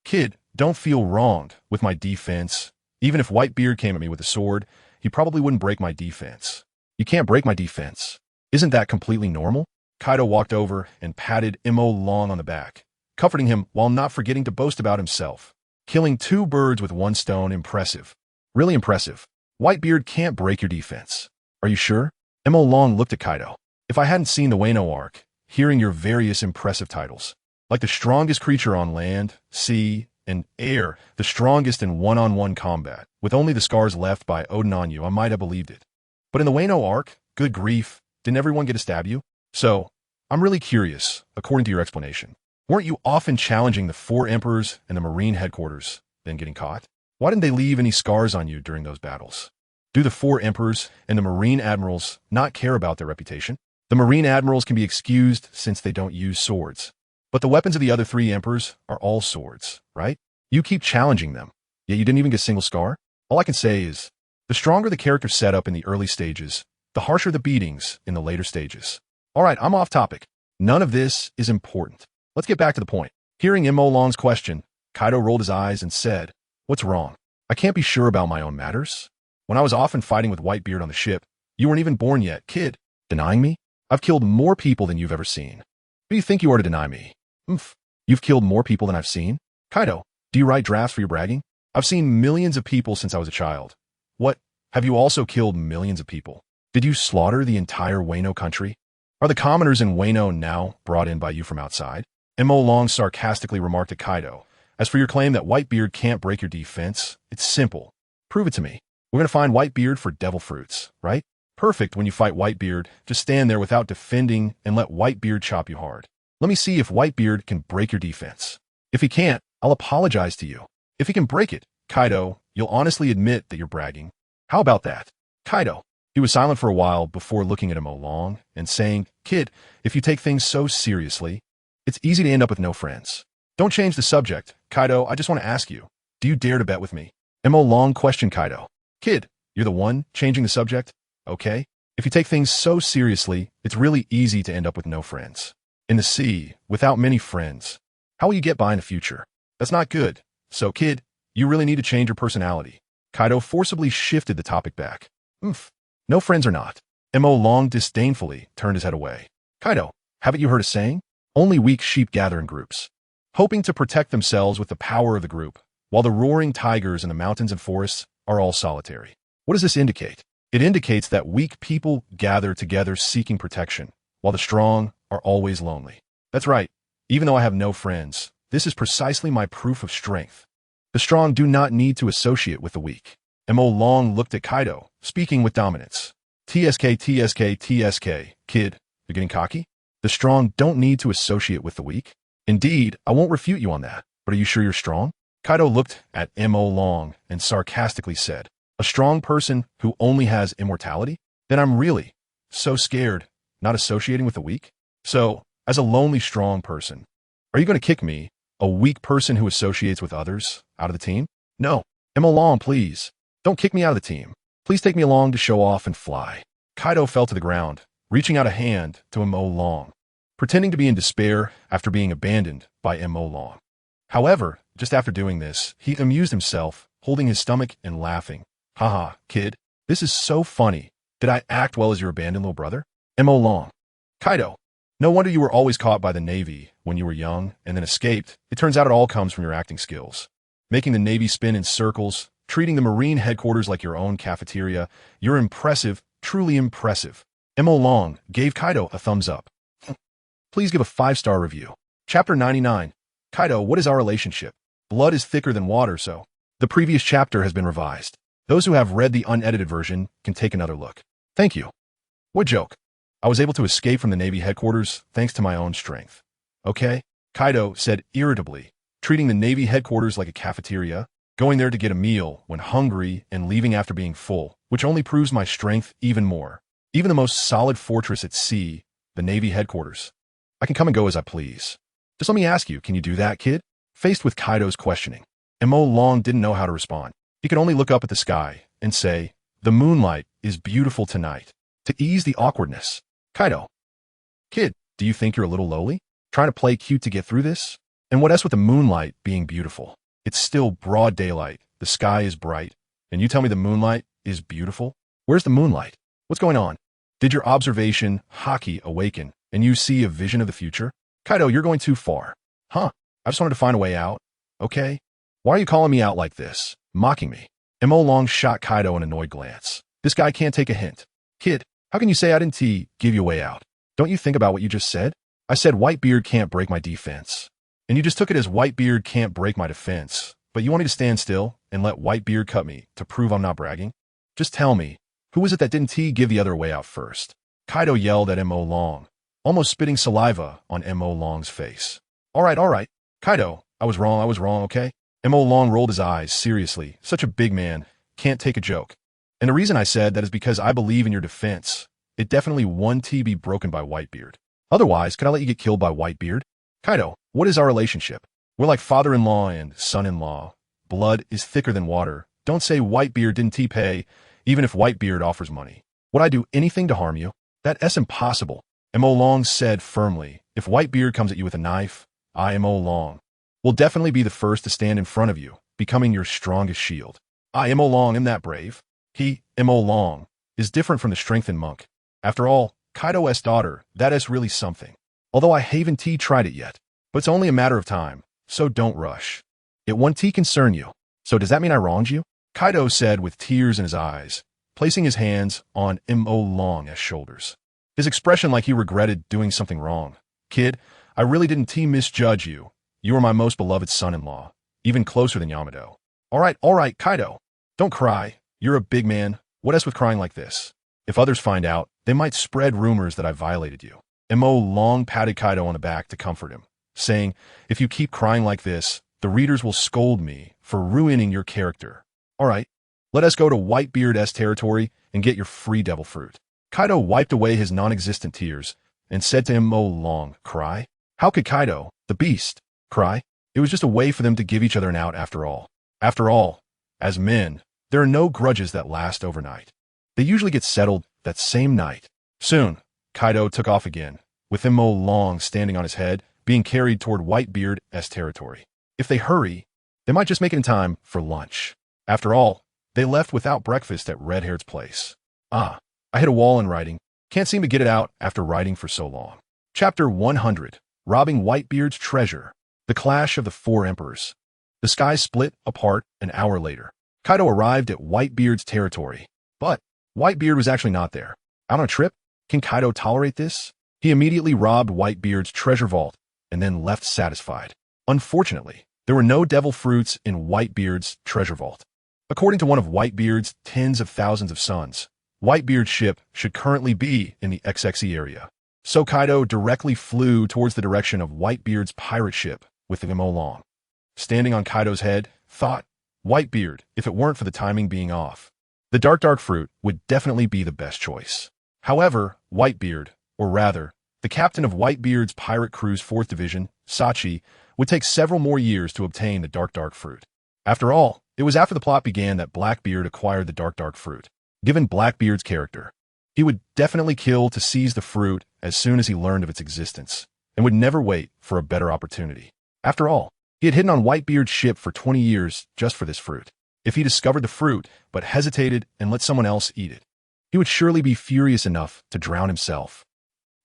Kid, don't feel wronged with my defense. Even if Whitebeard came at me with a sword, he probably wouldn't break my defense. You can't break my defense. Isn't that completely normal? Kaido walked over and patted M.O. Long on the back, comforting him while not forgetting to boast about himself. Killing 2 birds with 1 stone, impressive. Really impressive. Whitebeard can't break your defense. Are you sure? M.O. Long looked at Kaido. If I hadn't seen the Wano arc, hearing your various impressive titles, like the strongest creature on land, sea, and air, the strongest in one-on-one combat, with only the scars left by Odin on you, I might have believed it. But in the Wano arc, good grief, didn't everyone get to stab you? So, I'm really curious, according to your explanation. Weren't you often challenging the 4 emperors and the Marine headquarters, then getting caught? Why didn't they leave any scars on you during those battles? Do the 4 emperors and the Marine admirals not care about their reputation? The Marine admirals can be excused since they don't use swords. But the weapons of the other 3 emperors are all swords, right? You keep challenging them, yet you didn't even get a single scar? All I can say is, the stronger the character setup in the early stages, the harsher the beatings in the later stages. Alright, I'm off topic. None of this is important. Let's get back to the point. Hearing M.O. Long's question, Kaido rolled his eyes and said, "What's wrong? I can't be sure about my own matters. When I was often fighting with Whitebeard on the ship, you weren't even born yet, kid. Denying me? I've killed more people than you've ever seen. Who do you think you are to deny me? You've killed more people than I've seen? Kaido, do you write drafts for your bragging? I've seen millions of people since I was a child. What? Have you also killed millions of people? Did you slaughter the entire Wano country? Are the commoners in Wano now brought in by you from outside?" M.O. Long sarcastically remarked to Kaido, "As for your claim that Whitebeard can't break your defense, it's simple. Prove it to me. We're going to find Whitebeard for devil fruits, right? Perfect. When you fight Whitebeard, just stand there without defending and let Whitebeard chop you hard. Let me see if Whitebeard can break your defense. If he can't, I'll apologize to you. If he can break it, Kaido, you'll honestly admit that you're bragging. How about that?" Kaido. He was silent for a while before looking at M.O. Long and saying, "Kid, if you take things so seriously, it's easy to end up with no friends. Don't change the subject. Kaido, I just want to ask you, do you dare to bet with me?" M.O. Long questioned Kaido. "Kid, you're the one changing the subject? Okay. If you take things so seriously, it's really easy to end up with no friends. In the sea, without many friends. How will you get by in the future? That's not good. So, kid, you really need to change your personality. Kaido forcibly shifted the topic back. Oomph. No friends or not. Mo Long disdainfully turned his head away. Kaido, haven't you heard a saying? Only weak sheep gather in groups, hoping to protect themselves with the power of the group, while the roaring tigers in the mountains and forests are all solitary. What does this indicate? It indicates that weak people gather together seeking protection, while the strong are always lonely. That's right. Even though I have no friends, this is precisely my proof of strength. The strong do not need to associate with the weak. Mo Long looked at Kaido, speaking with dominance. TSK, TSK, TSK, kid, you're getting cocky? The strong don't need to associate with the weak? Indeed, I won't refute you on that, but are you sure you're strong? Kaido looked at Mo Long and sarcastically said, a strong person who only has immortality? Then I'm really so scared, not associating with the weak? So, as a lonely strong person, are you going to kick me, a weak person who associates with others, out of the team? No. Mo Long, please. Don't kick me out of the team. Please take me along to show off and fly. Kaido fell to the ground, reaching out a hand to Mo Long, pretending to be in despair after being abandoned by Mo Long. However, just after doing this, he amused himself, holding his stomach and laughing. Haha, kid, this is so funny. Did I act well as your abandoned little brother? Mo Long. Kaido, no wonder you were always caught by the Navy when you were young and then escaped. It turns out it all comes from your acting skills. Making the Navy spin in circles, treating the Marine headquarters like your own cafeteria. You're impressive, truly impressive. Mo Long gave Kaido a thumbs up. Please give a 5-star review. Chapter 99. Kaido, what is our relationship? Blood is thicker than water, so. The previous chapter has been revised. Those who have read the unedited version can take another look. Thank you. What joke? I was able to escape from the Navy headquarters thanks to my own strength. Okay? Kaido said irritably, treating the Navy headquarters like a cafeteria, going there to get a meal when hungry and leaving after being full, which only proves my strength even more. Even the most solid fortress at sea, the Navy headquarters. I can come and go as I please. Just let me ask you, can you do that, kid? Faced with Kaido's questioning, Mo Long didn't know how to respond. He could only look up at the sky and say, the moonlight is beautiful tonight, to ease the awkwardness. Kaido. Kid, do you think you're a little lowly? Trying to play cute to get through this? And what else with the moonlight being beautiful? It's still broad daylight, the sky is bright, and you tell me the moonlight is beautiful? Where's the moonlight? What's going on? Did your observation, Haki, awaken, and you see a vision of the future? Kaido, you're going too far. Huh? I just wanted to find a way out. Okay? Why are you calling me out like this? Mocking me. Mo Long shot Kaido an annoyed glance. This guy can't take a hint. Kid, how can you say I didn't give you a way out? Don't you think about what you just said? I said Whitebeard can't break my defense. And you just took it as Whitebeard can't break my defense. But you want me to stand still and let Whitebeard cut me to prove I'm not bragging? Just tell me, who was it that didn't give the other way out first? Kaido yelled at Mo Long, almost spitting saliva on Mo Long's face. All right. Kaido, I was wrong, okay? Mo Long rolled his eyes, seriously. Such a big man, can't take a joke. And the reason I said that is because I believe in your defense. It definitely won't be broken by Whitebeard. Otherwise, could I let you get killed by Whitebeard? Kaido, what is our relationship? We're like father-in-law and son-in-law. Blood is thicker than water. Don't say Whitebeard didn't pay, even if Whitebeard offers money. Would I do anything to harm you? That's impossible. Mo Long said firmly, if Whitebeard comes at you with a knife, I, Mo Long, will definitely be the first to stand in front of you, becoming your strongest shield. I, Mo Long, am that brave. He, Mo Long, is different from the strengthened monk. After all, Kaido's daughter, that is really something. Although I haven't tried it yet, but it's only a matter of time, so don't rush. It won't concern you. So does that mean I wronged you? Kaido said with tears in his eyes, placing his hands on Mo Long's shoulders. His expression like he regretted doing something wrong. Kid, I really didn't misjudge you. You are my most beloved son-in-law, even closer than Yamato. All right, Kaido. Don't cry. You're a big man. What else with crying like this? If others find out, they might spread rumors that I violated you. Mo Long patted Kaido on the back to comfort him, saying, if you keep crying like this, the readers will scold me for ruining your character. All right, let us go to Whitebeard's territory and get your free devil fruit. Kaido wiped away his non-existent tears and said to Mo Long, cry? How could Kaido, the beast, cry? It was just a way for them to give each other an out after all. After all, as men, there are no grudges that last overnight. They usually get settled that same night. Soon, Kaido took off again, with Mo Long standing on his head, being carried toward Whitebeard's territory. If they hurry, they might just make it in time for lunch. After all, They left without breakfast at Red-Haired's place. Ah, I hit a wall in writing. Can't seem to get it out after writing for so long. Chapter 100. Robbing Whitebeard's Treasure. The Clash of the Four Emperors. The sky split apart an hour later. Kaido arrived at Whitebeard's territory. But Whitebeard was actually not there. Out on a trip? Can Kaido tolerate this? He immediately robbed Whitebeard's treasure vault and then left satisfied. Unfortunately, there were no devil fruits in Whitebeard's treasure vault. According to one of Whitebeard's tens of thousands of sons, Whitebeard's ship should currently be in the XXE area. So Kaido directly flew towards the direction of Whitebeard's pirate ship with the Long. Standing on Kaido's head, thought, Whitebeard, if it weren't for the timing being off. The dark fruit would definitely be the best choice. However, Whitebeard, or rather, the captain of Whitebeard's pirate crew's 4th Division, Sachi, would take several more years to obtain the dark fruit. After all, it was after the plot began that Blackbeard acquired the dark fruit. Given Blackbeard's character, he would definitely kill to seize the fruit as soon as he learned of its existence, and would never wait for a better opportunity. After all, he had hidden on Whitebeard's ship for 20 years just for this fruit. If he discovered the fruit, but hesitated and let someone else eat it, he would surely be furious enough to drown himself.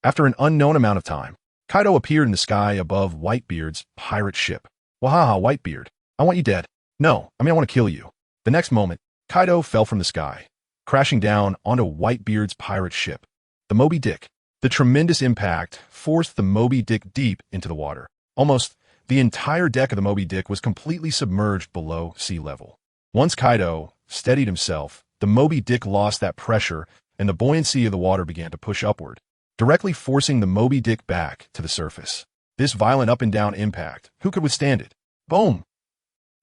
After an unknown amount of time, Kaido appeared in the sky above Whitebeard's pirate ship. Wahaha, Whitebeard, I want you dead. No, I want to kill you. The next moment, Kaido fell from the sky, crashing down onto Whitebeard's pirate ship, the Moby Dick. The tremendous impact forced the Moby Dick deep into the water. Almost the entire deck of the Moby Dick was completely submerged below sea level. Once Kaido steadied himself, the Moby Dick lost that pressure and the buoyancy of the water began to push upward, directly forcing the Moby Dick back to the surface. This violent up and down impact, who could withstand it? Boom!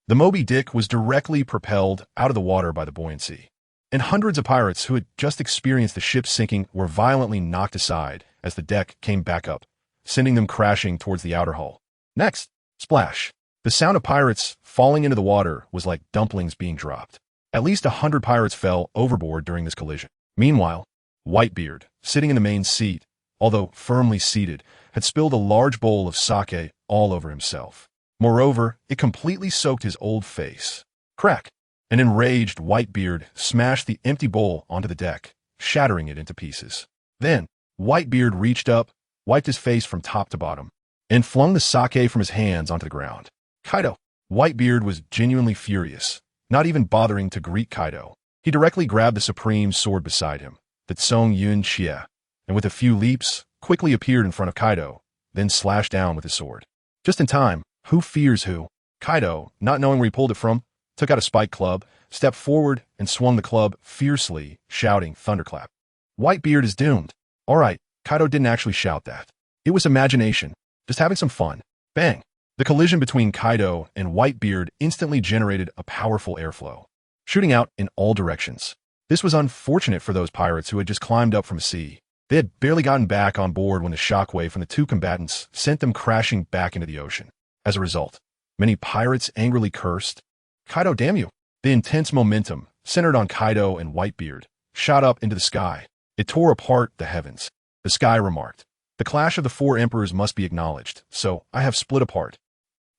The Moby Dick was directly propelled out of the water by the buoyancy, and hundreds of pirates who had just experienced the ship sinking were violently knocked aside as the deck came back up, sending them crashing towards the outer hull. Next, splash. The sound of pirates falling into the water was like dumplings being dropped. At least 100 pirates fell overboard during this collision. Meanwhile, Whitebeard, sitting in the main seat, although firmly seated, had spilled a large bowl of sake all over himself. Moreover, it completely soaked his old face. Crack! An enraged Whitebeard smashed the empty bowl onto the deck, shattering it into pieces. Then, Whitebeard reached up, wiped his face from top to bottom, and flung the sake from his hands onto the ground. Kaido. Whitebeard was genuinely furious, not even bothering to greet Kaido. He directly grabbed the supreme sword beside him, the Tsong Yun Xie, and with a few leaps, quickly appeared in front of Kaido, then slashed down with his sword. Just in time, who fears who? Kaido, not knowing where he pulled it from, took out a spike club, stepped forward, and swung the club fiercely, shouting thunderclap. Whitebeard is doomed. All right, Kaido didn't actually shout that. It was imagination, just having some fun. Bang! The collision between Kaido and Whitebeard instantly generated a powerful airflow, shooting out in all directions. This was unfortunate for those pirates who had just climbed up from the sea. They had barely gotten back on board when the shockwave from the two combatants sent them crashing back into the ocean. As a result, many pirates angrily cursed, Kaido, damn you! The intense momentum, centered on Kaido and Whitebeard, shot up into the sky. It tore apart the heavens. The sky remarked, the clash of the four emperors must be acknowledged, so I have split apart.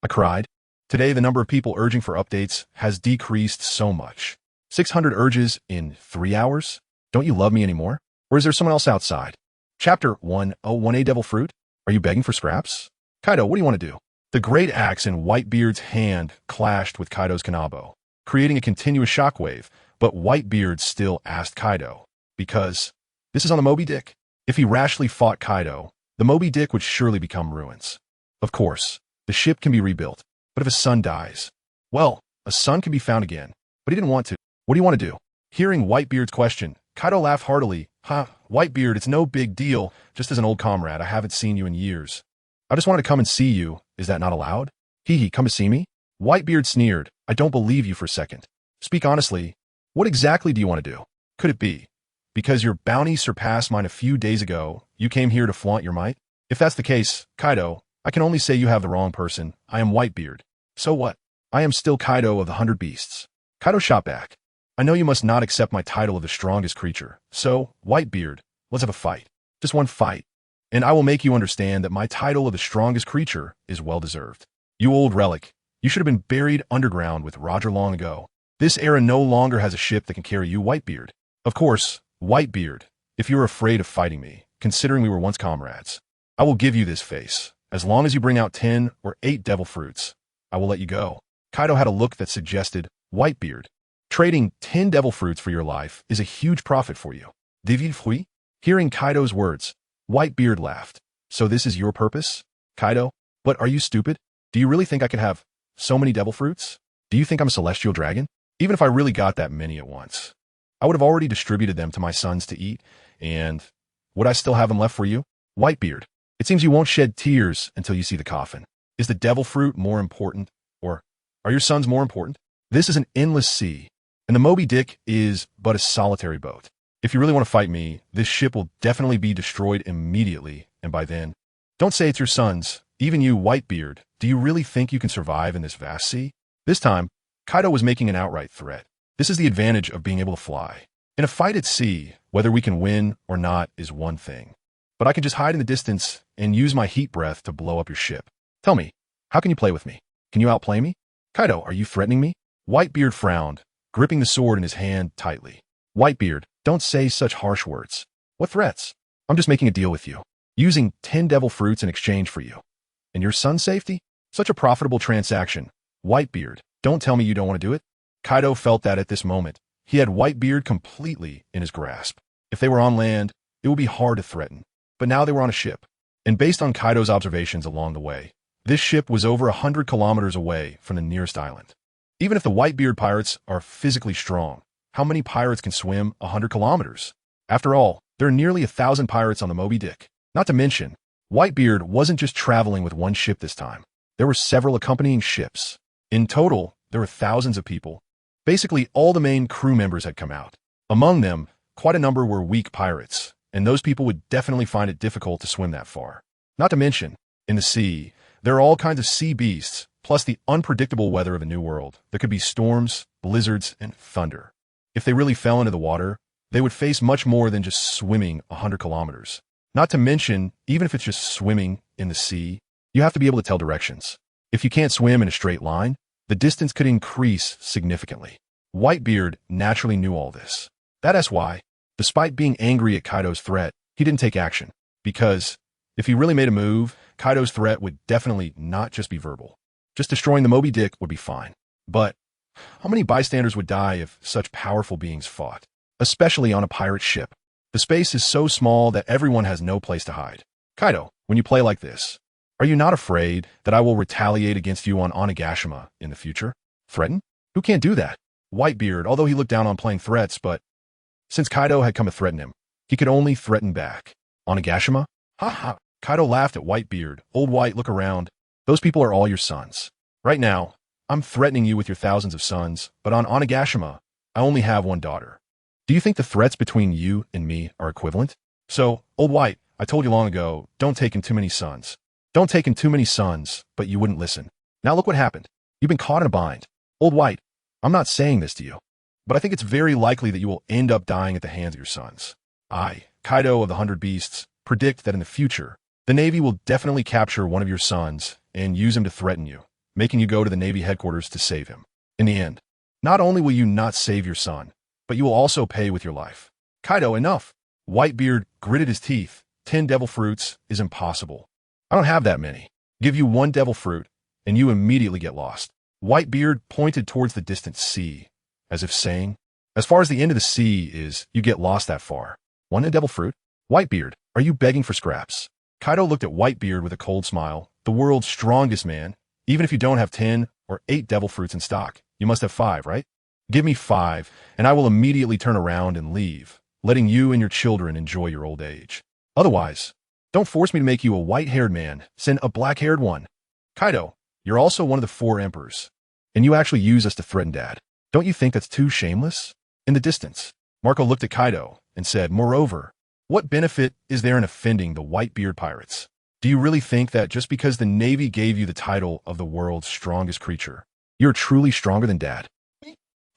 I cried. Today the number of people urging for updates has decreased so much. 600 urges in 3 hours? Don't you love me anymore? Or is there someone else outside? Chapter 101A Devil Fruit? Are you begging for scraps? Kaido, what do you want to do? The great axe in Whitebeard's hand clashed with Kaido's kanabo, creating a continuous shockwave, but Whitebeard still asked Kaido, because this is on the Moby Dick. If he rashly fought Kaido, the Moby Dick would surely become ruins. Of course, the ship can be rebuilt, but if a son dies, well, a son can be found again, but he didn't want to. What do you want to do? Hearing Whitebeard's question, Kaido laughed heartily. Whitebeard, it's no big deal. Just as an old comrade, I haven't seen you in years. I just wanted to come and see you. Is that not allowed? Hee, come to see me? Whitebeard sneered. I don't believe you for a second. Speak honestly. What exactly do you want to do? Could it be because your bounty surpassed mine a few days ago, you came here to flaunt your might? If that's the case, Kaido, I can only say you have the wrong person. I am Whitebeard. So what? I am still Kaido of the 100 Beasts. Kaido shot back. I know you must not accept my title of the strongest creature. So, Whitebeard, let's have a fight. Just one fight. And I will make you understand that my title of the strongest creature is well-deserved. You old relic. You should have been buried underground with Roger long ago. This era no longer has a ship that can carry you, Whitebeard. Of course, Whitebeard, if you're afraid of fighting me, considering we were once comrades, I will give you this face. As long as you bring out 10 or 8 devil fruits, I will let you go. Kaido had a look that suggested, Whitebeard, trading 10 devil fruits for your life is a huge profit for you. David Fui? Hearing Kaido's words, Whitebeard laughed. So this is your purpose? Kaido, but are you stupid? Do you really think I could have so many devil fruits? Do you think I'm a celestial dragon? Even if I really got that many at once, I would have already distributed them to my sons to eat, and would I still have them left for you? Whitebeard, it seems you won't shed tears until you see the coffin. Is the devil fruit more important, or are your sons more important? This is an endless sea, and the Moby Dick is but a solitary boat. If you really want to fight me, this ship will definitely be destroyed immediately, and by then, don't say it's your sons. Even you, Whitebeard, do you really think you can survive in this vast sea? This time, Kaido was making an outright threat. This is the advantage of being able to fly. In a fight at sea, whether we can win or not is one thing. But I can just hide in the distance and use my heat breath to blow up your ship. Tell me, how can you play with me? Can you outplay me? Kaido, are you threatening me? Whitebeard frowned, gripping the sword in his hand tightly. Whitebeard, don't say such harsh words. What threats? I'm just making a deal with you, using 10 devil fruits in exchange for you. And your son's safety? Such a profitable transaction. Whitebeard, don't tell me you don't want to do it. Kaido felt that at this moment, he had Whitebeard completely in his grasp. If they were on land, it would be hard to threaten. But now they were on a ship. And based on Kaido's observations along the way, this ship was over 100 kilometers away from the nearest island. Even if the Whitebeard pirates are physically strong, how many pirates can swim 100 kilometers? After all, there are nearly 1,000 pirates on the Moby Dick. Not to mention, Whitebeard wasn't just traveling with one ship this time. There were several accompanying ships. In total, there were thousands of people. Basically, all the main crew members had come out. Among them, quite a number were weak pirates, and those people would definitely find it difficult to swim that far. Not to mention, in the sea, there are all kinds of sea beasts, plus the unpredictable weather of a new world. There could be storms, blizzards, and thunder. If they really fell into the water, they would face much more than just swimming 100 kilometers. Not to mention, even if it's just swimming in the sea, you have to be able to tell directions. If you can't swim in a straight line, the distance could increase significantly. Whitebeard naturally knew all this. That's why, despite being angry at Kaido's threat, he didn't take action. Because, if he really made a move, Kaido's threat would definitely not just be verbal. Just destroying the Moby Dick would be fine. But, how many bystanders would die if such powerful beings fought? Especially on a pirate ship. The space is so small that everyone has no place to hide. Kaido, when you play like this, are you not afraid that I will retaliate against you on Onigashima in the future? Threaten? Who can't do that? Whitebeard, although he looked down on playing threats, but since Kaido had come to threaten him, he could only threaten back. Onigashima? Ha ha. Kaido laughed at Whitebeard. Old White, look around. Those people are all your sons. Right now, I'm threatening you with your thousands of sons, but on Onigashima, I only have one daughter. Do you think the threats between you and me are equivalent? So, Old White, I told you long ago, don't take in too many sons. Don't take in too many sons, but you wouldn't listen. Now look what happened. You've been caught in a bind. Old White, I'm not saying this to you, but I think it's very likely that you will end up dying at the hands of your sons. I, Kaido of the 100 Beasts, predict that in the future, the Navy will definitely capture one of your sons and use him to threaten you, making you go to the Navy headquarters to save him. In the end, not only will you not save your son, but you will also pay with your life. Kaido, enough. Whitebeard gritted his teeth. 10 devil fruits is impossible. I don't have that many. Give you 1 devil fruit, and you immediately get lost. Whitebeard pointed towards the distant sea, as if saying, as far as the end of the sea is, you get lost that far. 1 devil fruit? Whitebeard, are you begging for scraps? Kaido looked at Whitebeard with a cold smile. The world's strongest man. Even if you don't have 10 or 8 devil fruits in stock, you must have 5, right? Give me 5, and I will immediately turn around and leave, letting you and your children enjoy your old age. Otherwise, don't force me to make you a white-haired man. Send a black-haired one. Kaido, you're also one of the 4 emperors, and you actually use us to threaten Dad. Don't you think that's too shameless? In the distance, Marco looked at Kaido and said, moreover, what benefit is there in offending the Whitebeard pirates? Do you really think that just because the Navy gave you the title of the world's strongest creature, you're truly stronger than Dad?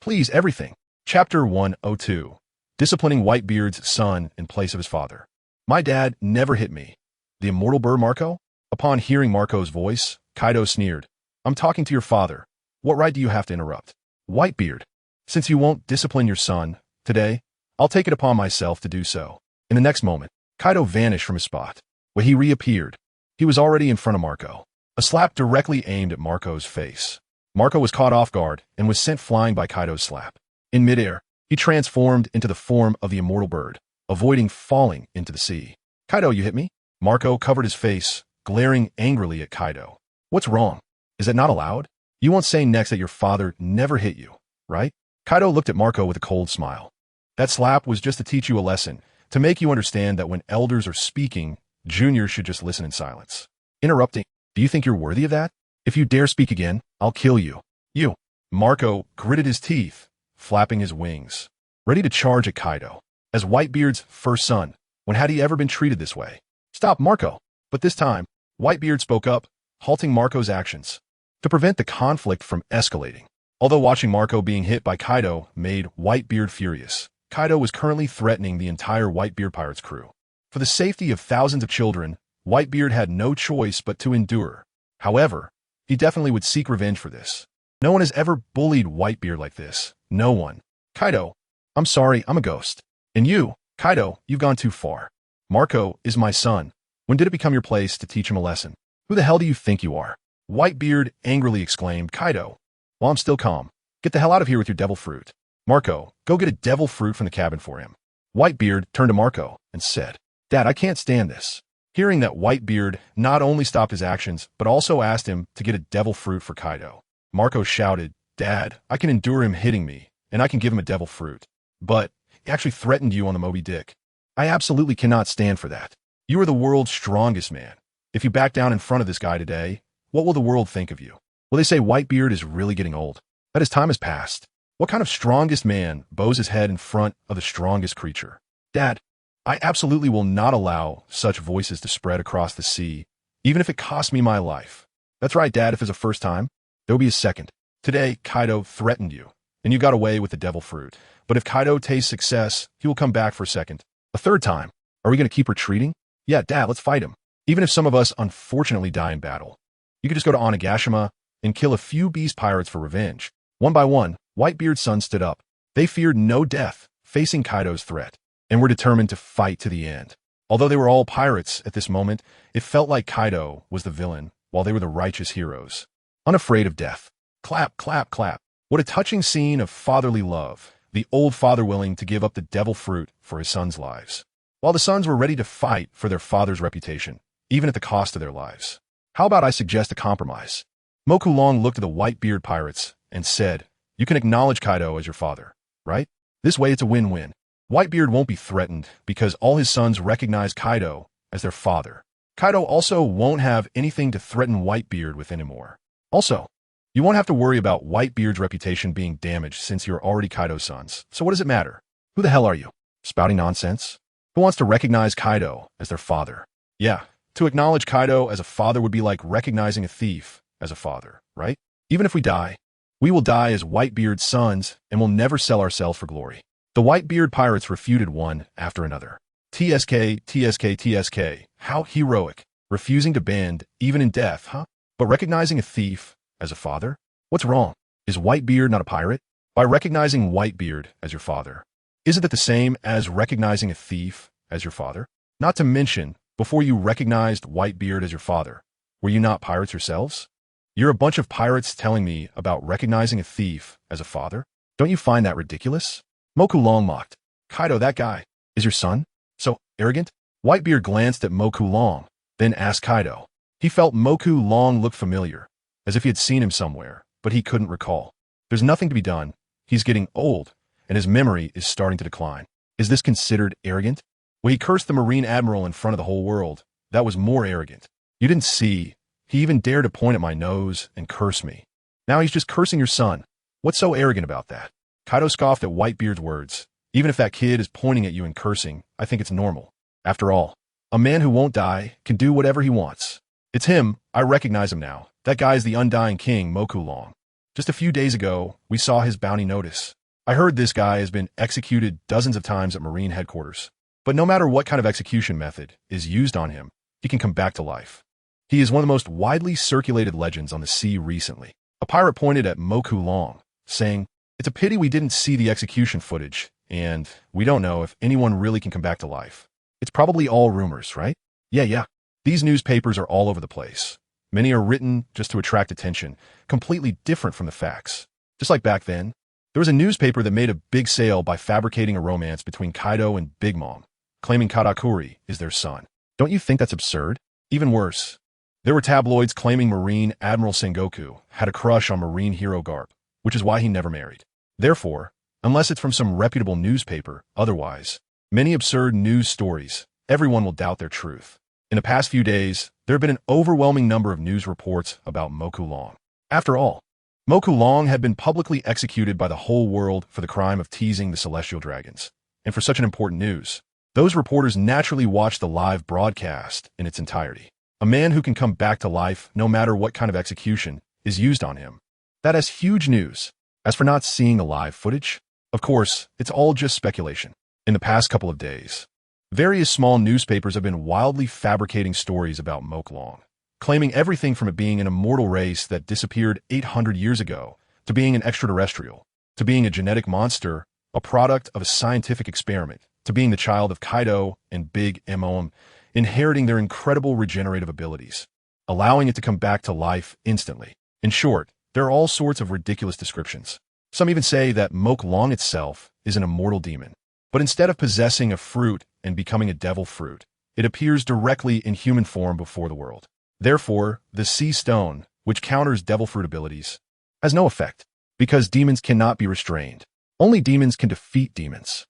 Please, everything. Chapter 102. Disciplining Whitebeard's son in place of his father. My dad never hit me. The immortal bird Marco? Upon hearing Marco's voice, Kaido sneered. I'm talking to your father. What right do you have to interrupt? Whitebeard, Since you won't discipline your son today, I'll take it upon myself to do so. In the next moment, Kaido vanished from his spot. When he reappeared, he was already in front of Marco. A slap directly aimed at Marco's face. Marco was caught off guard and was sent flying by Kaido's slap. In midair, he transformed into the form of the immortal bird, avoiding falling into the sea. Kaido, you hit me? Marco covered his face, glaring angrily at Kaido. What's wrong? Is that not allowed? You won't say next that your father never hit you, right? Kaido looked at Marco with a cold smile. That slap was just to teach you a lesson, to make you understand that when elders are speaking, juniors should just listen in silence. Interrupting, do you think you're worthy of that? If you dare speak again, I'll kill you. You. Marco gritted his teeth, flapping his wings, ready to charge at Kaido. As Whitebeard's first son, when had he ever been treated this way? Stop, Marco. But this time, Whitebeard spoke up, halting Marco's actions, to prevent the conflict from escalating. Although watching Marco being hit by Kaido made Whitebeard furious, Kaido was currently threatening the entire Whitebeard Pirates crew. For the safety of thousands of children, Whitebeard had no choice but to endure. However, he definitely would seek revenge for this. No one has ever bullied Whitebeard like this. No one. Kaido, I'm sorry, I'm a ghost. And you, Kaido, you've gone too far. Marco is my son. When did it become your place to teach him a lesson? Who the hell do you think you are? Whitebeard angrily exclaimed. Kaido, while I'm still calm, get the hell out of here with your devil fruit. Marco, go get a devil fruit from the cabin for him. Whitebeard turned to Marco and said, Dad, I can't stand this. Hearing that, Whitebeard not only stopped his actions, but also asked him to get a devil fruit for Kaido. Marco shouted, Dad, I can endure him hitting me, and I can give him a devil fruit. But he actually threatened you on the Moby Dick. I absolutely cannot stand for that. You are the world's strongest man. If you back down in front of this guy today, what will the world think of you? Will they say Whitebeard is really getting old? That his time has passed? What kind of strongest man bows his head in front of the strongest creature? Dad, I absolutely will not allow such voices to spread across the sea, even if it costs me my life. That's right, Dad, if it's a first time, there will be a second. Today, Kaido threatened you, and you got away with the devil fruit. But if Kaido tastes success, he will come back for a second. A third time. Are we going to keep retreating? Yeah, Dad, let's fight him. Even if some of us unfortunately die in battle. You could just go to Onigashima and kill a few beast pirates for revenge. One by one, Whitebeard's sons stood up. They feared no death, facing Kaido's threat, and were determined to fight to the end. Although they were all pirates at this moment, it felt like Kaido was the villain, while they were the righteous heroes. Unafraid of death. Clap, clap, clap. What a touching scene of fatherly love, the old father willing to give up the devil fruit for his sons' lives. While the sons were ready to fight for their father's reputation, even at the cost of their lives. How about I suggest a compromise? Mokulong looked at the Whitebeard pirates and said, You can acknowledge Kaido as your father, right? This way it's a win-win. Whitebeard won't be threatened because all his sons recognize Kaido as their father. Kaido also won't have anything to threaten Whitebeard with anymore. Also, you won't have to worry about Whitebeard's reputation being damaged since you're already Kaido's sons. So what does it matter? Who the hell are you? Spouting nonsense? Who wants to recognize Kaido as their father? Yeah, to acknowledge Kaido as a father would be like recognizing a thief as a father, right? Even if we die, we will die as Whitebeard's sons and will never sell ourselves for glory. The Whitebeard pirates refuted one after another. TSK, TSK, TSK. How heroic. Refusing to bend, even in death, huh? But recognizing a thief as a father? What's wrong? Is Whitebeard not a pirate? By recognizing Whitebeard as your father, isn't that the same as recognizing a thief as your father? Not to mention, before you recognized Whitebeard as your father, were you not pirates yourselves? You're a bunch of pirates telling me about recognizing a thief as a father? Don't you find that ridiculous? Mokulong mocked. Kaido, that guy, is your son? So arrogant? Whitebeard glanced at Mokulong, then asked Kaido. He felt Mokulong look familiar, as if he had seen him somewhere, but he couldn't recall. There's nothing to be done. He's getting old, and his memory is starting to decline. Is this considered arrogant? Well, he cursed the Marine Admiral in front of the whole world. That was more arrogant. You didn't see. He even dared to point at my nose and curse me. Now he's just cursing your son. What's so arrogant about that? Kaido scoffed at Whitebeard's words. Even if that kid is pointing at you and cursing, I think it's normal. After all, a man who won't die can do whatever he wants. It's him. I recognize him now. That guy is the Undying King, Mokulong. Just a few days ago, we saw his bounty notice. I heard this guy has been executed dozens of times at Marine headquarters. But no matter what kind of execution method is used on him, he can come back to life. He is one of the most widely circulated legends on the sea recently. A pirate pointed at Mokulong, saying, It's a pity we didn't see the execution footage, and we don't know if anyone really can come back to life. It's probably all rumors, right? Yeah. These newspapers are all over the place. Many are written just to attract attention, completely different from the facts. Just like back then, there was a newspaper that made a big sale by fabricating a romance between Kaido and Big Mom, claiming Katakuri is their son. Don't you think that's absurd? Even worse, there were tabloids claiming Marine Admiral Sengoku had a crush on Marine hero Garp, which is why he never married. Therefore, unless it's from some reputable newspaper, otherwise, many absurd news stories, everyone will doubt their truth. In the past few days, there have been an overwhelming number of news reports about Moku Long. After all, Moku Long had been publicly executed by the whole world for the crime of teasing the celestial dragons. And for such an important news, those reporters naturally watched the live broadcast in its entirety. A man who can come back to life no matter what kind of execution is used on him. That is huge news. As for not seeing the live footage, of course, it's all just speculation. In the past couple of days, various small newspapers have been wildly fabricating stories about Moku Long, claiming everything from it being an immortal race that disappeared 800 years ago, to being an extraterrestrial, to being a genetic monster, a product of a scientific experiment, to being the child of Kaido and Big Mom, inheriting their incredible regenerative abilities, allowing it to come back to life instantly. In short, there are all sorts of ridiculous descriptions. Some even say that Moku Long itself is an immortal demon. But instead of possessing a fruit and becoming a devil fruit, it appears directly in human form before the world. Therefore, the Sea Stone, which counters devil fruit abilities, has no effect, because demons cannot be restrained. Only demons can defeat demons.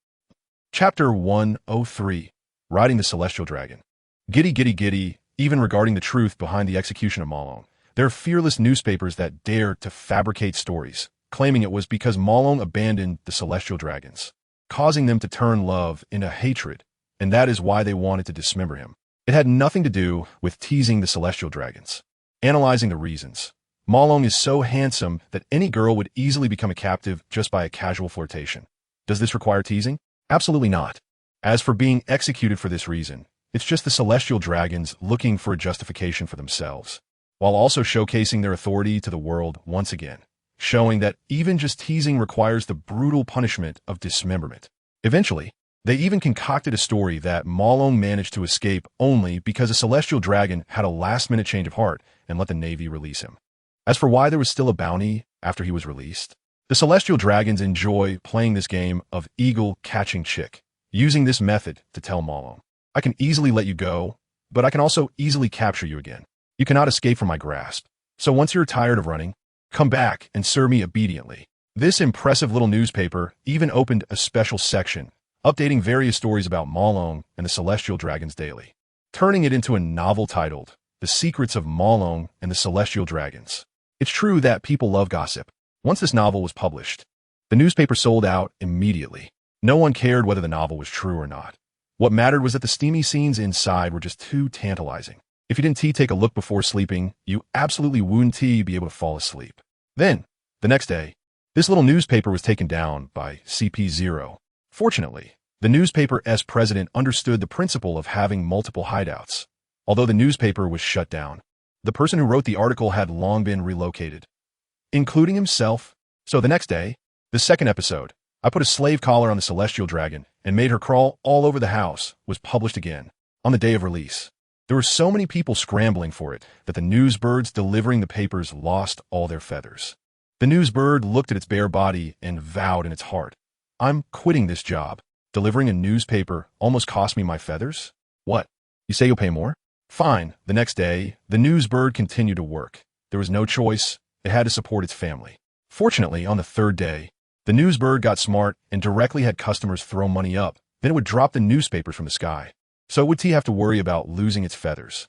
Chapter 103, Riding the Celestial Dragon. Giddy, even regarding the truth behind the execution of Malong, there are fearless newspapers that dare to fabricate stories, claiming it was because Malong abandoned the celestial dragons, causing them to turn love into hatred, and that is why they wanted to dismember him. It had nothing to do with teasing the celestial dragons. Analyzing the reasons, Malong is so handsome that any girl would easily become a captive just by a casual flirtation. Does this require teasing? Absolutely not. As for being executed for this reason, it's just the celestial dragons looking for a justification for themselves, while also showcasing their authority to the world once again, showing that even just teasing requires the brutal punishment of dismemberment. Eventually, they even concocted a story that Malong managed to escape only because a celestial dragon had a last-minute change of heart and let the Navy release him. As for why there was still a bounty after he was released, the celestial dragons enjoy playing this game of eagle catching chick, using this method to tell Malong, I can easily let you go, but I can also easily capture you again. You cannot escape from my grasp. So once you're tired of running, come back and serve me obediently. This impressive little newspaper even opened a special section, updating various stories about Malong and the Celestial Dragons daily, turning it into a novel titled, The Secrets of Malong and the Celestial Dragons. It's true that people love gossip. Once this novel was published, the newspaper sold out immediately. No one cared whether the novel was true or not. What mattered was that the steamy scenes inside were just too tantalizing. If you didn't take a look before sleeping, you absolutely wouldn't be able to fall asleep. Then, the next day, this little newspaper was taken down by CP0. Fortunately, the newspaper's president understood the principle of having multiple hideouts. Although the newspaper was shut down, the person who wrote the article had long been relocated, including himself. So the next day, the second episode, I put a slave collar on the celestial dragon and made her crawl all over the house, was published again on the day of release. There were so many people scrambling for it that the newsbirds delivering the papers lost all their feathers. The newsbird looked at its bare body and vowed in its heart, I'm quitting this job. Delivering a newspaper almost cost me my feathers? What? You say you'll pay more? Fine. The next day, the newsbird continued to work. There was no choice. It had to support its family. Fortunately, on the third day, the newsbird got smart and directly had customers throw money up. Then it would drop the newspapers from the sky. So would T have to worry about losing its feathers?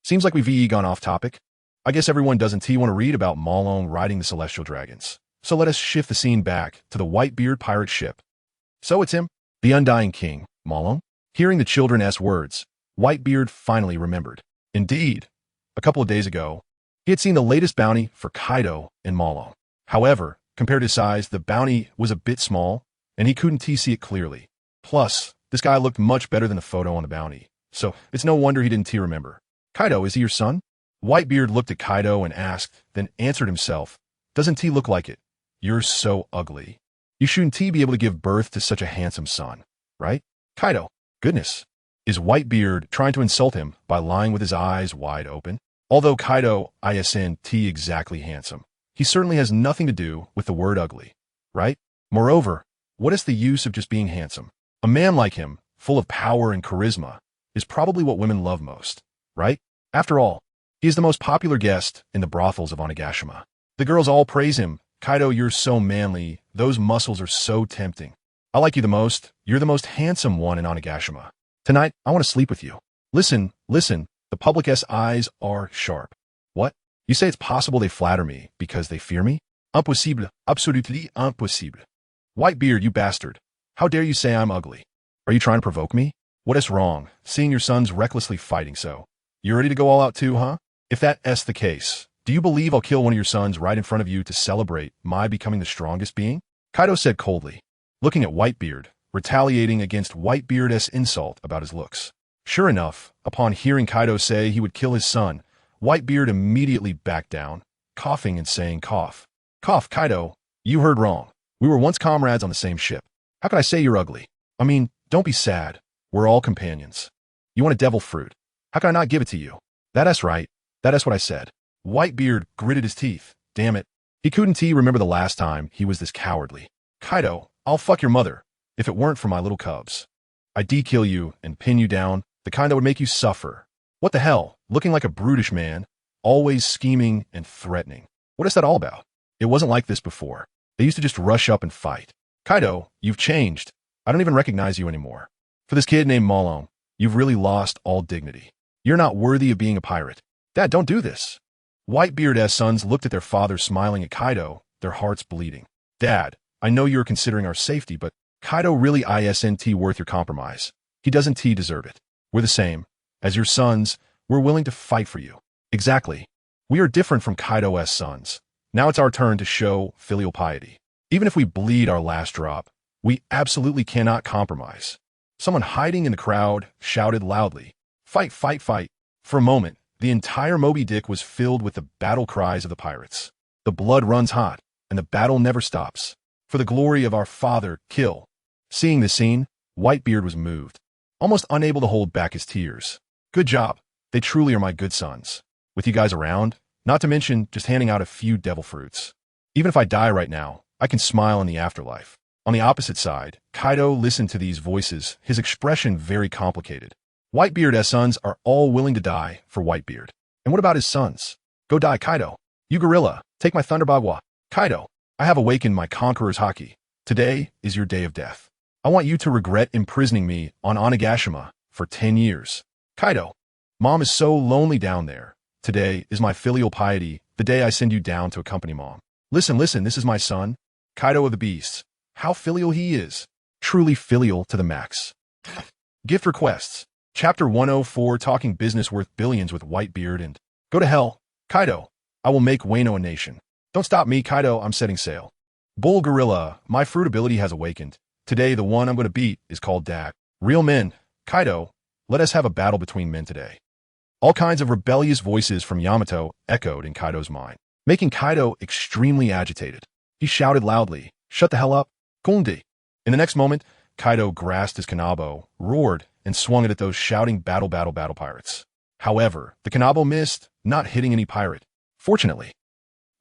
Seems like we've gone off topic. I guess everyone doesn't want to read about Malong riding the celestial dragons. So let us shift the scene back to the Whitebeard pirate ship. So it's him, the undying king, Malong. Hearing the children's words, Whitebeard finally remembered. Indeed, a couple of days ago, he had seen the latest bounty for Kaido and Malong. However, compared to size, the bounty was a bit small, and he couldn't see it clearly. Plus, this guy looked much better than the photo on the bounty, so it's no wonder he didn't remember. Kaido, is he your son? Whitebeard looked at Kaido and asked, then answered himself, doesn't T look like it? you're so ugly. You shouldn't be able to give birth to such a handsome son, right? Kaido, goodness. Is Whitebeard trying to insult him by lying with his eyes wide open? Although Kaido isn't exactly handsome, he certainly has nothing to do with the word ugly, right? Moreover, what is the use of just being handsome? A man like him, full of power and charisma, is probably what women love most, right? After all, he is the most popular guest in the brothels of Onigashima. The girls all praise him. Kaido, you're so manly. Those muscles are so tempting. I like you the most. You're the most handsome one in Onigashima. Tonight, I want to sleep with you. Listen, listen. The public's eyes are sharp. What? You say it's possible they flatter me because they fear me? Impossible. Absolutely impossible. Whitebeard, you bastard. How dare you say I'm ugly? Are you trying to provoke me? What is wrong, seeing your sons recklessly fighting so? You ready to go all out too, huh? If that's the case, do you believe I'll kill one of your sons right in front of you to celebrate my becoming the strongest being? Kaido said coldly, looking at Whitebeard, retaliating against Whitebeard's insult about his looks. Sure enough, upon hearing Kaido say he would kill his son, Whitebeard immediately backed down, coughing and saying, cough. Cough, Kaido, you heard wrong. We were once comrades on the same ship. How could I say you're ugly? I mean, don't be sad. We're all companions. You want a devil fruit. How can I not give it to you? That's right. That's what I said. Whitebeard gritted his teeth. Damn it. He couldn't remember the last time he was this cowardly. Kaido, I'll fuck your mother, if it weren't for my little cubs. I'd kill you and pin you down, the kind that would make you suffer. What the hell? Looking like a brutish man, always scheming and threatening. What is that all about? It wasn't like this before. They used to just rush up and fight. Kaido, you've changed. I don't even recognize you anymore. For this kid named Malone, you've really lost all dignity. You're not worthy of being a pirate. Dad, don't do this. Whitebeard's sons looked at their father smiling at Kaido, their hearts bleeding. Dad, I know you're considering our safety, but Kaido really isn't worth your compromise. He doesn't deserve it. We're the same. As your sons, we're willing to fight for you. Exactly. We are different from Kaido's sons. Now it's our turn to show filial piety. Even if we bleed our last drop, we absolutely cannot compromise. Someone hiding in the crowd shouted loudly, fight, fight, fight. For a moment, the entire Moby Dick was filled with the battle cries of the pirates. The blood runs hot, and the battle never stops. For the glory of our father, kill. Seeing this scene, Whitebeard was moved, almost unable to hold back his tears. Good job. They truly are my good sons. With you guys around, not to mention just handing out a few devil fruits. Even if I die right now, I can smile in the afterlife. On the opposite side, Kaido listened to these voices, his expression very complicated. Whitebeard's sons are all willing to die for Whitebeard. And what about his sons? Go die, Kaido. You gorilla, take my Thunderbagwa. Kaido, I have awakened my conqueror's haki. Today is your day of death. I want you to regret imprisoning me on Onigashima for 10 years. Kaido, Mom is so lonely down there. Today is my filial piety, the day I send you down to accompany Mom. Listen, this is my son, Kaido of the Beasts. How filial he is. Truly filial to the max. Gift requests. Chapter 104, talking business worth billions with Whitebeard and go to hell. Kaido, I will make Wano a nation. Don't stop me, Kaido, I'm setting sail. Bull Gorilla, my fruit ability has awakened. Today, the one I'm going to beat is called Dag. Real men. Kaido, let us have a battle between men today. All kinds of rebellious voices from Yamato echoed in Kaido's mind, making Kaido extremely agitated. He shouted loudly, shut the hell up, Kundi. In the next moment, Kaido grasped his kanabo, roared, and swung it at those shouting battle pirates. However, the kanabo missed, not hitting any pirate. Fortunately,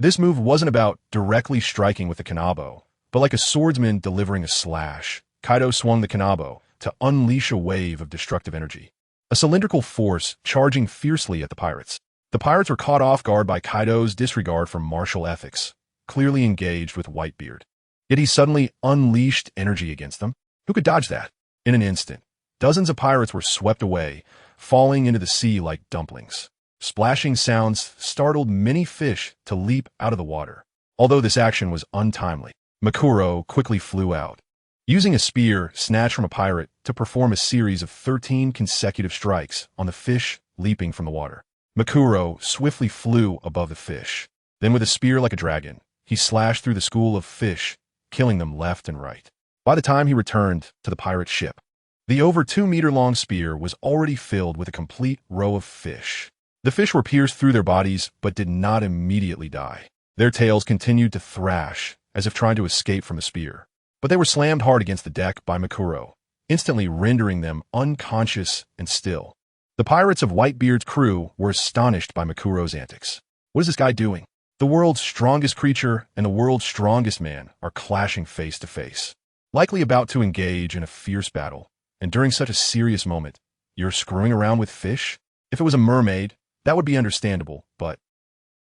this move wasn't about directly striking with the kanabo, but like a swordsman delivering a slash. Kaido swung the kanabo to unleash a wave of destructive energy, a cylindrical force charging fiercely at the pirates. The pirates were caught off guard by Kaido's disregard for martial ethics, clearly engaged with Whitebeard. Yet he suddenly unleashed energy against them. Who could dodge that? In an instant, dozens of pirates were swept away, falling into the sea like dumplings. Splashing sounds startled many fish to leap out of the water. Although this action was untimely, Makuro quickly flew out, using a spear snatched from a pirate to perform a series of 13 consecutive strikes on the fish leaping from the water. Makuro swiftly flew above the fish. Then with a spear like a dragon, he slashed through the school of fish, killing them left and right. By the time he returned to the pirate ship, the over 2-meter-long spear was already filled with a complete row of fish. The fish were pierced through their bodies, but did not immediately die. Their tails continued to thrash, as if trying to escape from the spear. But they were slammed hard against the deck by Makuro, instantly rendering them unconscious and still. The pirates of Whitebeard's crew were astonished by Makuro's antics. What is this guy doing? The world's strongest creature and the world's strongest man are clashing face to face, likely about to engage in a fierce battle. And during such a serious moment, you're screwing around with fish? If it was a mermaid, that would be understandable, but...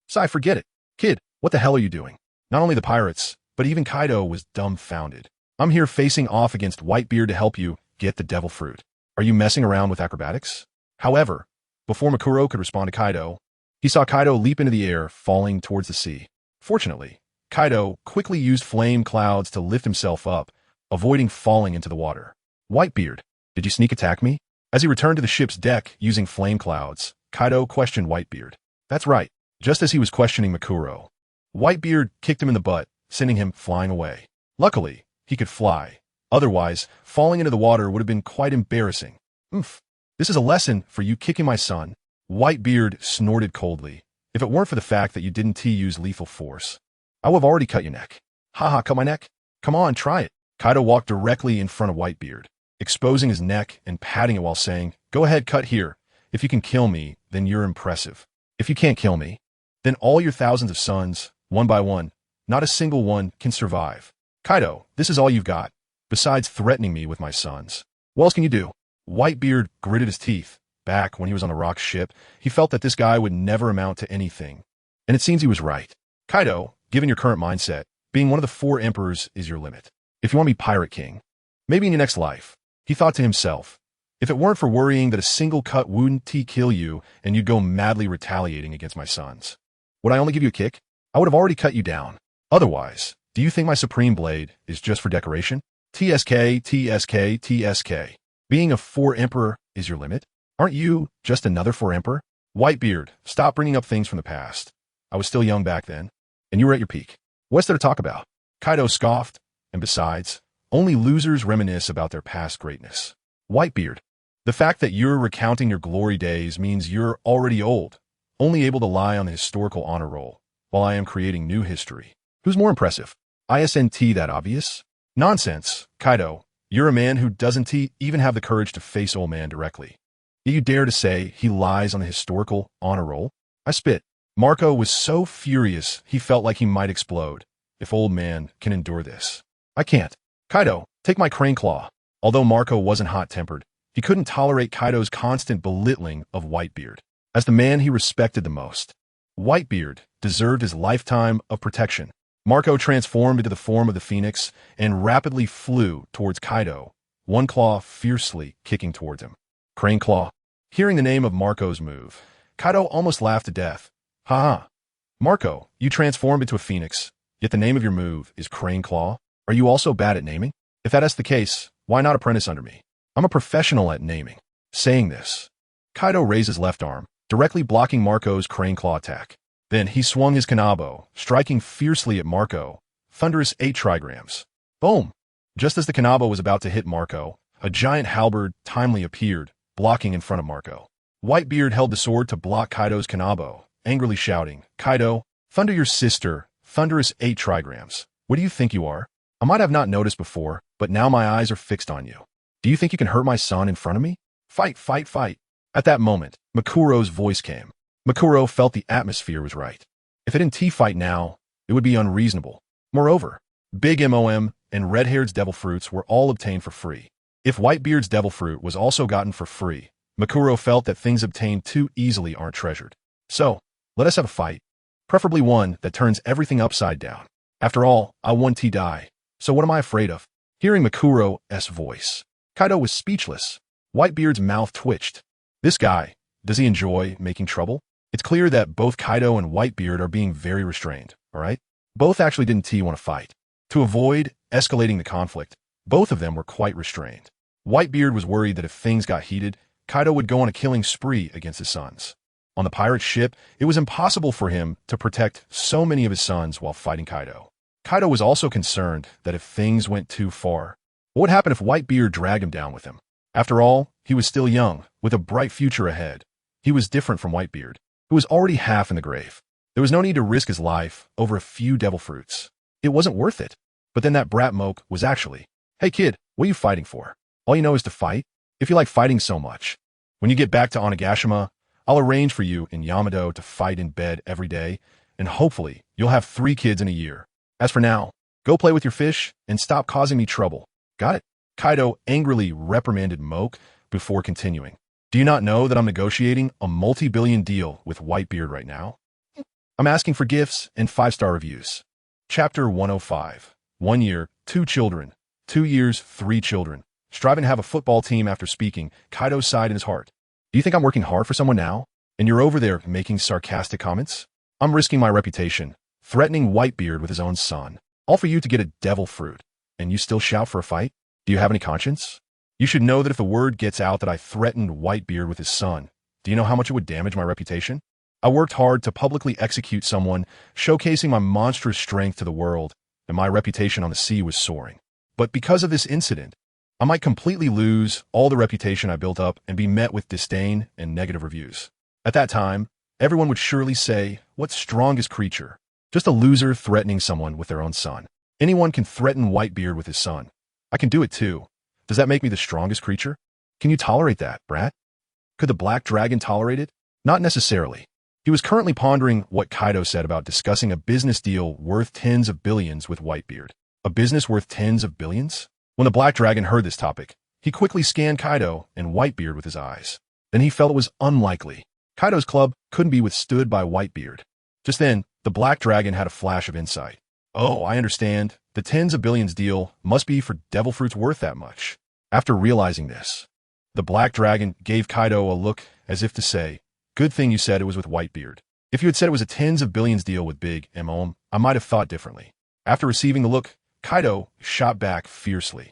Sai, forget it. Kid, what the hell are you doing? Not only the pirates, but even Kaido was dumbfounded. I'm here facing off against Whitebeard to help you get the devil fruit. Are you messing around with acrobatics? However, before Makuro could respond to Kaido, he saw Kaido leap into the air, falling towards the sea. Fortunately, Kaido quickly used flame clouds to lift himself up, avoiding falling into the water. Whitebeard, did you sneak attack me? As he returned to the ship's deck using flame clouds, Kaido questioned Whitebeard. That's right, just as he was questioning Makuro. Whitebeard kicked him in the butt, sending him flying away. Luckily, he could fly. Otherwise, falling into the water would have been quite embarrassing. Oof. This is a lesson for you kicking my son. Whitebeard snorted coldly. If it weren't for the fact that you didn't use lethal force, I would have already cut your neck. Haha, cut my neck? Come on, try it. Kaido walked directly in front of Whitebeard, exposing his neck and patting it while saying, Go ahead, cut here. If you can kill me, then you're impressive. If you can't kill me, then all your thousands of sons, one by one, not a single one can survive. Kaido, this is all you've got, besides threatening me with my sons. What else can you do? Whitebeard gritted his teeth. Back when he was on the rock ship, he felt that this guy would never amount to anything. And it seems he was right. Kaido, given your current mindset, being one of the 4 emperors is your limit. If you want to be Pirate King, maybe in your next life, he thought to himself, if it weren't for worrying that a single cut wouldn't kill you and you'd go madly retaliating against my sons, would I only give you a kick? I would have already cut you down. Otherwise, do you think my supreme blade is just for decoration? TSK, TSK, TSK. Being a 4 emperor is your limit? Aren't you just another 4 emperor? Whitebeard, stop bringing up things from the past. I was still young back then, and you were at your peak. What's there to talk about? Kaido scoffed, and besides, only losers reminisce about their past greatness. Whitebeard, the fact that you're recounting your glory days means you're already old, only able to lie on the historical honor roll, while I am creating new history. Who's more impressive? Isn't that obvious? Nonsense, Kaido. You're a man who doesn't even have the courage to face old man directly. Yet you dare to say he lies on the historical honor roll? I spit. Marco was so furious he felt like he might explode. If old man can endure this, I can't. Kaido, take my crane claw. Although Marco wasn't hot-tempered, he couldn't tolerate Kaido's constant belittling of Whitebeard as the man he respected the most. Whitebeard deserved his lifetime of protection. Marco transformed into the form of the phoenix and rapidly flew towards Kaido, one claw fiercely kicking towards him. Crane claw. Hearing the name of Marco's move, Kaido almost laughed to death. Haha. Marco, you transformed into a phoenix, yet the name of your move is Crane Claw? Are you also bad at naming? If that's the case, why not apprentice under me? I'm a professional at naming. Saying this, Kaido raised his left arm, directly blocking Marco's Crane Claw attack. Then he swung his kanabo, striking fiercely at Marco. Thunderous 8 trigrams. Boom! Just as the kanabo was about to hit Marco, a giant halberd timely appeared, blocking in front of Marco. Whitebeard held the sword to block Kaido's kanabo, angrily shouting, Kaido, thunder your sister, thunderous 8 trigrams. What do you think you are? I might have not noticed before, but now my eyes are fixed on you. Do you think you can hurt my son in front of me? Fight, fight, fight. At that moment, Makuro's voice came. Makuro felt the atmosphere was right. If it didn't fight now, it would be unreasonable. Moreover, Big MOM and Redhaired's devil fruits were all obtained for free. If Whitebeard's devil fruit was also gotten for free, Makuro felt that things obtained too easily aren't treasured. So, let us have a fight. Preferably one that turns everything upside down. After all, I won die. So what am I afraid of? Hearing Makuro's voice, Kaido was speechless. Whitebeard's mouth twitched. This guy, does he enjoy making trouble? It's clear that both Kaido and Whitebeard are being very restrained, alright? Both actually didn't want to fight. To avoid escalating the conflict, both of them were quite restrained. Whitebeard was worried that if things got heated, Kaido would go on a killing spree against his sons. On the pirate ship, it was impossible for him to protect so many of his sons while fighting Kaido. Kaido was also concerned that if things went too far, what would happen if Whitebeard dragged him down with him? After all, he was still young, with a bright future ahead. He was different from Whitebeard, who was already half in the grave. There was no need to risk his life over a few devil fruits. It wasn't worth it. But then that brat Moke was actually, hey kid, what are you fighting for? All you know is to fight? If you like fighting so much, when you get back to Onigashima, I'll arrange for you and Yamato to fight in bed every day, and hopefully you'll have 3 kids in a year. As for now, go play with your fish and stop causing me trouble. Got it? Kaido angrily reprimanded Moke before continuing. Do you not know that I'm negotiating a multi-billion deal with Whitebeard right now? I'm asking for gifts and 5-star reviews. Chapter 105. 1 year, 2 children. 2 years, 3 children. Striving to have a football team after speaking, Kaido sighed in his heart. Do you think I'm working hard for someone now? And you're over there making sarcastic comments? I'm risking my reputation, threatening Whitebeard with his own son. All for you to get a devil fruit. And you still shout for a fight? Do you have any conscience? You should know that if the word gets out that I threatened Whitebeard with his son, do you know how much it would damage my reputation? I worked hard to publicly execute someone, showcasing my monstrous strength to the world, and my reputation on the sea was soaring. But because of this incident, I might completely lose all the reputation I built up and be met with disdain and negative reviews. At that time, everyone would surely say, what strongest creature? Just a loser threatening someone with their own son. Anyone can threaten Whitebeard with his son. I can do it too. Does that make me the strongest creature? Can you tolerate that, brat? Could the Black Dragon tolerate it? Not necessarily. He was currently pondering what Kaido said about discussing a business deal worth tens of billions with Whitebeard. A business worth tens of billions? When the Black Dragon heard this topic, he quickly scanned Kaido and Whitebeard with his eyes. Then he felt it was unlikely. Kaido's club couldn't be withstood by Whitebeard. Just then, the Black Dragon had a flash of insight. Oh, I understand. The tens of billions deal must be for devil fruits worth that much. After realizing this, the Black Dragon gave Kaido a look as if to say, good thing you said it was with Whitebeard. If you had said it was a tens of billions deal with Big M.O.M., I might have thought differently. After receiving the look, Kaido shot back fiercely.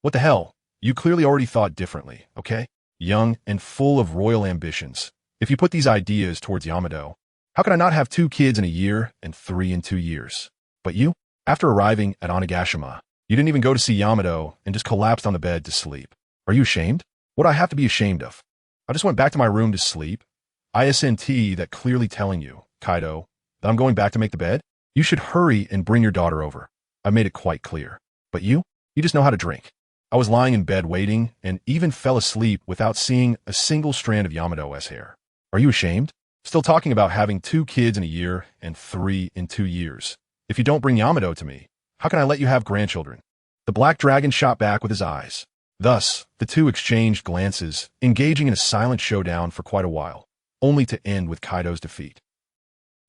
What the hell? You clearly already thought differently, okay? Young and full of royal ambitions. If you put these ideas towards Yamato, how could I not have 2 kids in a year and 3 in 2 years? But you? After arriving at Onigashima, you didn't even go to see Yamato and just collapsed on the bed to sleep. Are you ashamed? What do I have to be ashamed of? I just went back to my room to sleep. ISNT that clearly telling you, Kaido, that I'm going back to make the bed? You should hurry and bring your daughter over. I made it quite clear. But you just know how to drink. I was lying in bed waiting and even fell asleep without seeing a single strand of Yamato's hair. Are you ashamed? Still talking about having 2 kids in a year and 3 in 2 years. If you don't bring Yamato to me, how can I let you have grandchildren? The Black Dragon shot back with his eyes. Thus, the two exchanged glances, engaging in a silent showdown for quite a while, only to end with Kaido's defeat.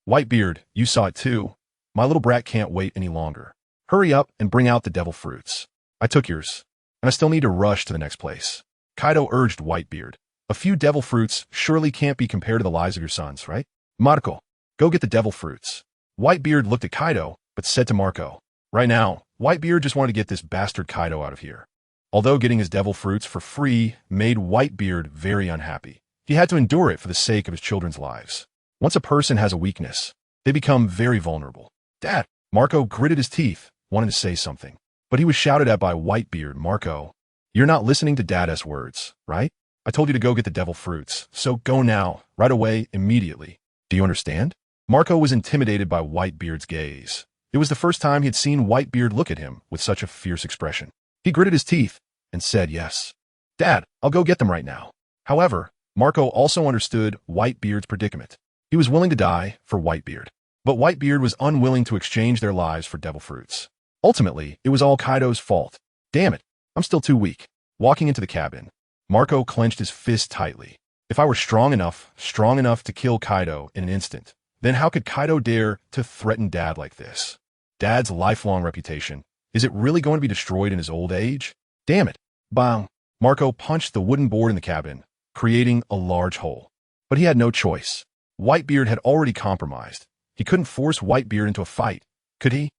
Whitebeard, you saw it too. My little brat can't wait any longer. Hurry up and bring out the devil fruits. I took yours, and I still need to rush to the next place. Kaido urged Whitebeard. A few devil fruits surely can't be compared to the lives of your sons, right? Marco, go get the devil fruits. Whitebeard looked at Kaido, but said to Marco, right now, Whitebeard just wanted to get this bastard Kaido out of here. Although getting his devil fruits for free made Whitebeard very unhappy, he had to endure it for the sake of his children's lives. Once a person has a weakness, they become very vulnerable. Dad, Marco gritted his teeth, wanting to say something, but he was shouted at by Whitebeard. Marco, you're not listening to Dad's words, right? I told you to go get the devil fruits, so go now, right away, immediately. Do you understand? Marco was intimidated by Whitebeard's gaze. It was the first time he had seen Whitebeard look at him with such a fierce expression. He gritted his teeth and said yes. Dad, I'll go get them right now. However, Marco also understood Whitebeard's predicament. He was willing to die for Whitebeard, but Whitebeard was unwilling to exchange their lives for devil fruits. Ultimately, it was all Kaido's fault. Damn it, I'm still too weak. Walking into the cabin, Marco clenched his fist tightly. If I were strong enough to kill Kaido in an instant, then how could Kaido dare to threaten Dad like this? Dad's lifelong reputation, is it really going to be destroyed in his old age? Damn it. Bang. Marco punched the wooden board in the cabin, creating a large hole. But he had no choice. Whitebeard had already compromised. He couldn't force Whitebeard into a fight, could he?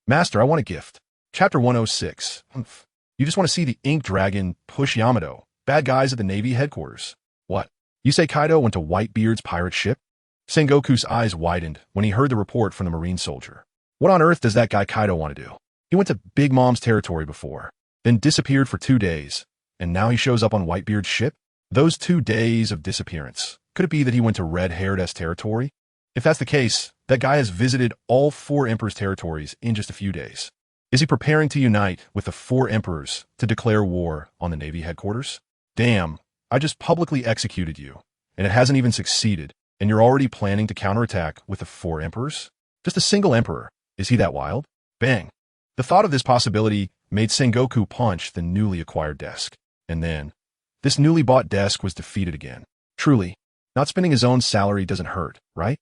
Master, I want a gift. Chapter 106. You just want to see the Ink Dragon push Yamato, bad guys at the Navy headquarters. What? You say Kaido went to Whitebeard's pirate ship? Sengoku's eyes widened when he heard the report from the marine soldier. What on earth does that guy Kaido want to do? He went to Big Mom's territory before, then disappeared for 2 days, and now he shows up on Whitebeard's ship? Those 2 days of disappearance, could it be that he went to Red-Haired's territory? If that's the case, That guy has visited all 4 emperors' territories in just a few days. Is he preparing to unite with the 4 emperors to declare war on the Navy headquarters? Damn, I just publicly executed you, and it hasn't even succeeded, and you're already planning to counterattack with the 4 emperors? Just a single emperor. Is he that wild? Bang. The thought of this possibility made Sengoku punch the newly acquired desk. And then, this newly bought desk was defeated again. Truly, not spending his own salary doesn't hurt, right?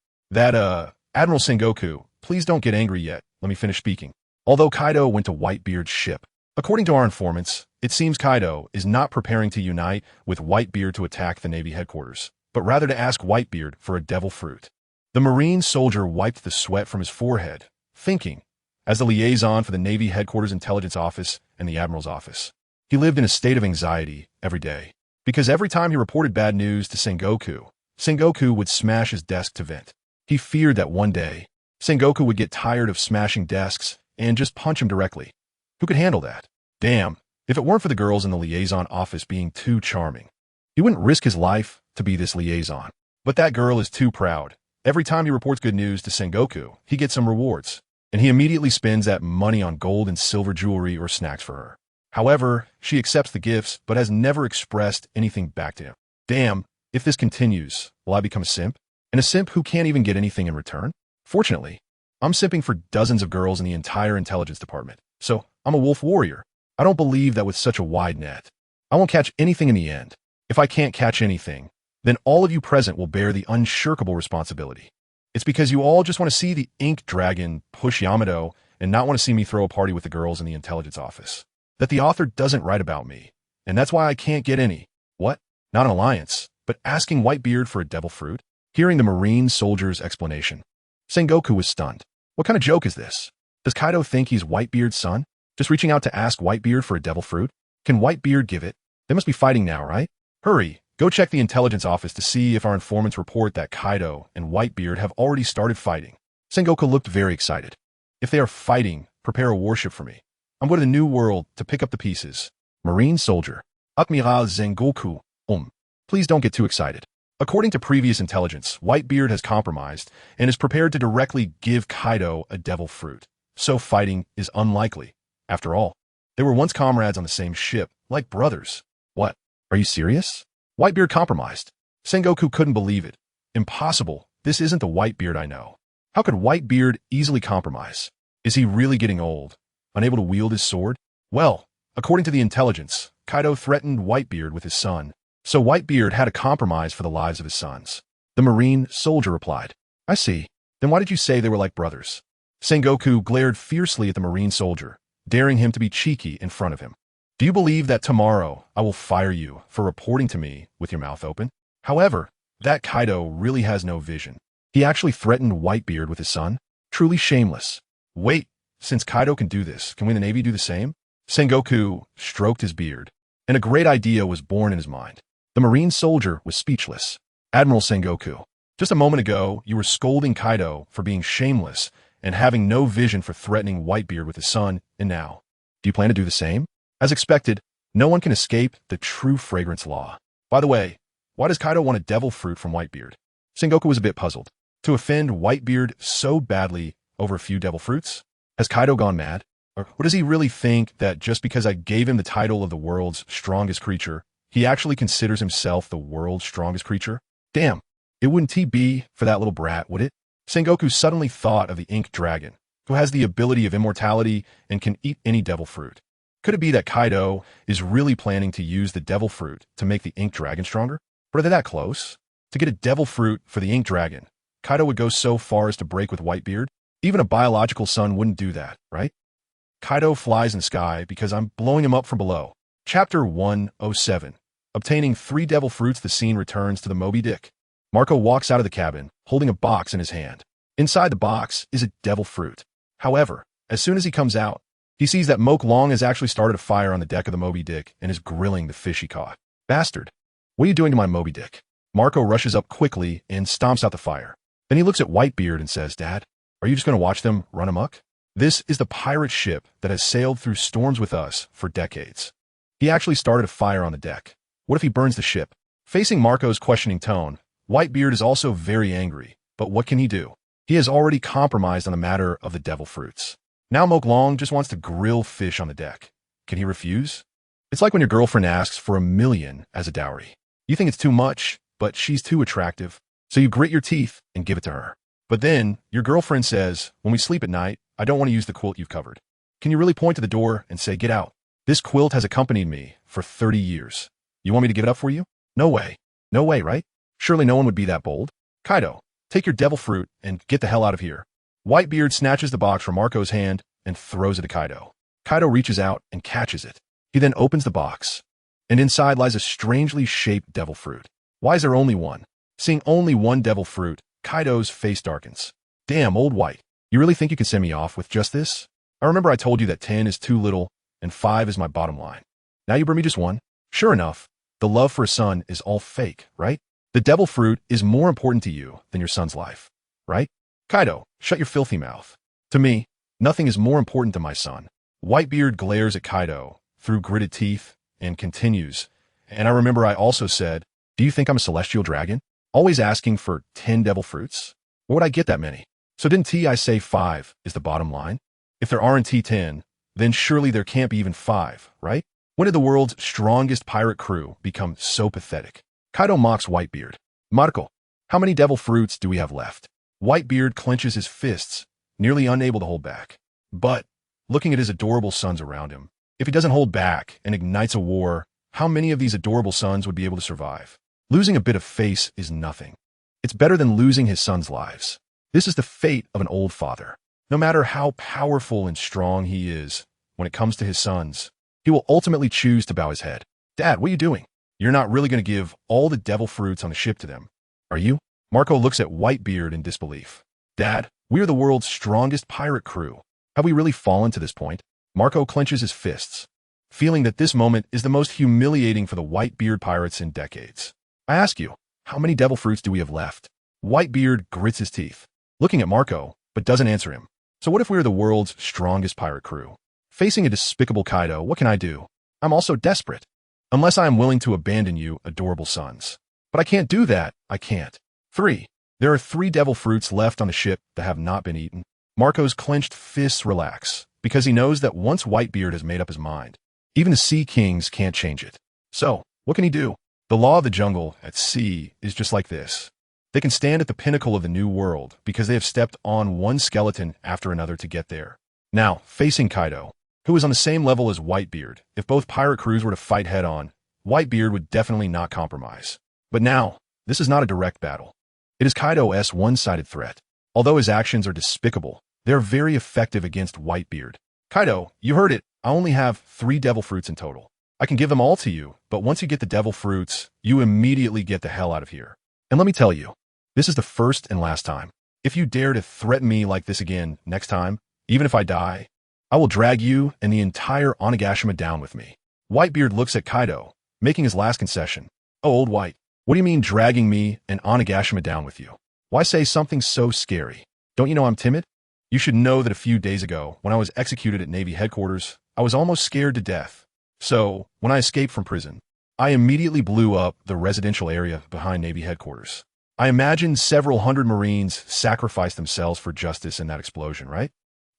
Admiral Sengoku, please don't get angry yet. Let me finish speaking. Although Kaido went to Whitebeard's ship, according to our informants, it seems Kaido is not preparing to unite with Whitebeard to attack the Navy headquarters, but rather to ask Whitebeard for a devil fruit. The Marine soldier wiped the sweat from his forehead, thinking, as the liaison for the Navy headquarters intelligence office and the Admiral's office, he lived in a state of anxiety every day, because every time he reported bad news to Sengoku, Sengoku would smash his desk to vent. He feared that one day, Sengoku would get tired of smashing desks and just punch him directly. Who could handle that? Damn, if it weren't for the girls in the liaison office being too charming. He wouldn't risk his life to be this liaison. But that girl is too proud. Every time he reports good news to Sengoku, he gets some rewards, and he immediately spends that money on gold and silver jewelry or snacks for her. However, she accepts the gifts but has never expressed anything back to him. Damn, if this continues, will I become a simp? And a simp who can't even get anything in return? Fortunately, I'm simping for dozens of girls in the entire intelligence department, so I'm a wolf warrior. I don't believe that with such a wide net, I won't catch anything in the end. If I can't catch anything, then all of you present will bear the unshirkable responsibility. It's because you all just want to see the ink dragon push Yamato and not want to see me throw a party with the girls in the intelligence office. That the author doesn't write about me, and that's why I can't get any. What? Not an alliance, but asking Whitebeard for a devil fruit? Hearing the Marine soldier's explanation, Sengoku was stunned. What kind of joke is this? Does Kaido think he's Whitebeard's son? Just reaching out to ask Whitebeard for a devil fruit? Can Whitebeard give it? They must be fighting now, right? Hurry, go check the intelligence office to see if our informants report that Kaido and Whitebeard have already started fighting. Sengoku looked very excited. If they are fighting, prepare a warship for me. I'm going to the New World to pick up the pieces. Marine soldier. Admiral Sengoku. Please don't get too excited. According to previous intelligence, Whitebeard has compromised and is prepared to directly give Kaido a devil fruit. So fighting is unlikely. After all, they were once comrades on the same ship, like brothers. What? Are you serious? Whitebeard compromised. Sengoku couldn't believe it. Impossible. This isn't the Whitebeard I know. How could Whitebeard easily compromise? Is he really getting old? Unable to wield his sword? Well, according to the intelligence, Kaido threatened Whitebeard with his son. So Whitebeard had a compromise for the lives of his sons. The Marine soldier replied, I see. Then why did you say they were like brothers? Sengoku glared fiercely at the Marine soldier, daring him to be cheeky in front of him. Do you believe that tomorrow I will fire you for reporting to me with your mouth open? However, that Kaido really has no vision. He actually threatened Whitebeard with his son? Truly shameless. Wait, since Kaido can do this, can we in the Navy do the same? Sengoku stroked his beard, and a great idea was born in his mind. The Marine soldier was speechless. Admiral Sengoku, just a moment ago, you were scolding Kaido for being shameless and having no vision for threatening Whitebeard with his son, and now, do you plan to do the same? As expected, no one can escape the true fragrance law. By the way, why does Kaido want a devil fruit from Whitebeard? Sengoku was a bit puzzled. To offend Whitebeard so badly over a few devil fruits? Has Kaido gone mad? Or does he really think that just because I gave him the title of the world's strongest creature, he actually considers himself the world's strongest creature? Damn, it wouldn't be for that little brat, would it? Sengoku suddenly thought of the ink dragon, who has the ability of immortality and can eat any devil fruit. Could it be that Kaido is really planning to use the devil fruit to make the ink dragon stronger? But are they that close? To get a devil fruit for the ink dragon, Kaido would go so far as to break with Whitebeard? Even a biological son wouldn't do that, right? Kaido flies in the sky because I'm blowing him up from below. Chapter 107. Obtaining 3 devil fruits, the scene returns to the Moby Dick. Marco walks out of the cabin, holding a box in his hand. Inside the box is a devil fruit. However, as soon as he comes out, he sees that Moke Long has actually started a fire on the deck of the Moby Dick and is grilling the fish he caught. Bastard! What are you doing to my Moby Dick? Marco rushes up quickly and stomps out the fire. Then he looks at Whitebeard and says, Dad, are you just going to watch them run amok? This is the pirate ship that has sailed through storms with us for decades. He actually started a fire on the deck. What if he burns the ship? Facing Marco's questioning tone, Whitebeard is also very angry, but what can he do? He has already compromised on the matter of the devil fruits. Now Mok Long just wants to grill fish on the deck. Can he refuse? It's like when your girlfriend asks for $1 million as a dowry. You think it's too much, but she's too attractive, so you grit your teeth and give it to her. But then your girlfriend says, when we sleep at night, I don't want to use the quilt you've covered. Can you really point to the door and say, get out? This quilt has accompanied me for 30 years. You want me to give it up for you? No way. No way, right? Surely no one would be that bold. Kaido, take your devil fruit and get the hell out of here. Whitebeard snatches the box from Marco's hand and throws it to Kaido. Kaido reaches out and catches it. He then opens the box, and inside lies a strangely shaped devil fruit. Why is there only one? Seeing only one devil fruit, Kaido's face darkens. Damn, old White, you really think you can send me off with just this? I remember I told you that 10 is too little and 5 is my bottom line. Now you bring me just one? Sure enough, the love for a son is all fake, right? The devil fruit is more important to you than your son's life, right? Kaido, shut your filthy mouth. To me, nothing is more important than my son. Whitebeard glares at Kaido through gritted teeth and continues. And I remember I also said, do you think I'm a celestial dragon? Always asking for 10 devil fruits? Where would I get that many? So didn't I say 5 is the bottom line? If there aren't 10, then surely there can't be even 5, right? When did the world's strongest pirate crew become so pathetic? Kaido mocks Whitebeard. Marco, how many devil fruits do we have left? Whitebeard clenches his fists, nearly unable to hold back. But, looking at his adorable sons around him, if he doesn't hold back and ignites a war, how many of these adorable sons would be able to survive? Losing a bit of face is nothing. It's better than losing his sons' lives. This is the fate of an old father. No matter how powerful and strong he is, when it comes to his sons, he will ultimately choose to bow his head. Dad, what are you doing? You're not really going to give all the devil fruits on the ship to them, are you? Marco looks at Whitebeard in disbelief. Dad, we are the world's strongest pirate crew. Have we really fallen to this point? Marco clenches his fists, feeling that this moment is the most humiliating for the Whitebeard pirates in decades. I ask you, how many devil fruits do we have left? Whitebeard grits his teeth, looking at Marco, but doesn't answer him. So what if we are the world's strongest pirate crew? Facing a despicable Kaido, what can I do? I'm also desperate. Unless I am willing to abandon you, adorable sons. But I can't do that, I can't. 3. There are 3 devil fruits left on the ship that have not been eaten. Marco's clenched fists relax, because he knows that once Whitebeard has made up his mind, even the Sea Kings can't change it. So, what can he do? The law of the jungle at sea is just like this. They can stand at the pinnacle of the new world because they have stepped on one skeleton after another to get there. Now, facing Kaido, who is on the same level as Whitebeard, if both pirate crews were to fight head-on, Whitebeard would definitely not compromise. But now, this is not a direct battle. It is Kaido's one-sided threat. Although his actions are despicable, they are very effective against Whitebeard. Kaido, you heard it, I only have 3 devil fruits in total. I can give them all to you, but once you get the devil fruits, you immediately get the hell out of here. And let me tell you, this is the first and last time. If you dare to threaten me like this again next time, even if I die, I will drag you and the entire Onigashima down with me. Whitebeard looks at Kaido, making his last concession. Oh, old White, what do you mean dragging me and Onigashima down with you? Why say something so scary? Don't you know I'm timid? You should know that a few days ago, when I was executed at Navy headquarters, I was almost scared to death. So, when I escaped from prison, I immediately blew up the residential area behind Navy headquarters. I imagine several hundred Marines sacrificed themselves for justice in that explosion, right?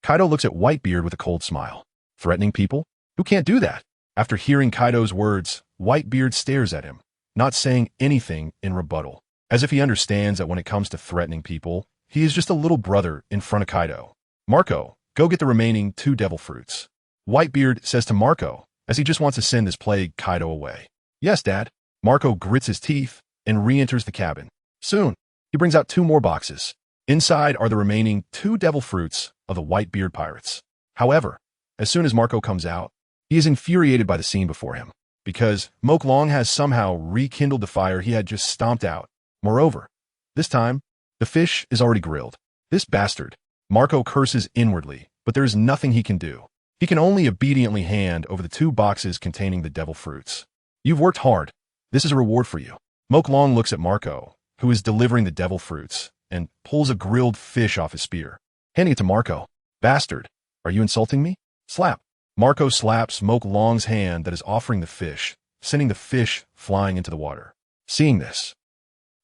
Kaido looks at Whitebeard with a cold smile. Threatening people? Who can't do that? After hearing Kaido's words, Whitebeard stares at him, not saying anything in rebuttal, as if he understands that when it comes to threatening people, he is just a little brother in front of Kaido. Marco, go get the remaining 2 devil fruits. Whitebeard says to Marco, as he just wants to send this plague Kaido away. Yes, Dad. Marco grits his teeth and re-enters the cabin. Soon, he brings out 2 more boxes. Inside are the remaining 2 devil fruits of the Whitebeard pirates. However, as soon as Marco comes out, he is infuriated by the scene before him, because Mok Long has somehow rekindled the fire he had just stomped out. Moreover, this time, the fish is already grilled. This bastard. Marco curses inwardly, but there is nothing he can do. He can only obediently hand over the 2 boxes containing the devil fruits. You've worked hard. This is a reward for you. Mok Long looks at Marco, who is delivering the devil fruits, and pulls a grilled fish off his spear, handing it to Marco. Bastard, are you insulting me? Slap. Marco slaps Mok Long's hand that is offering the fish, sending the fish flying into the water. Seeing this,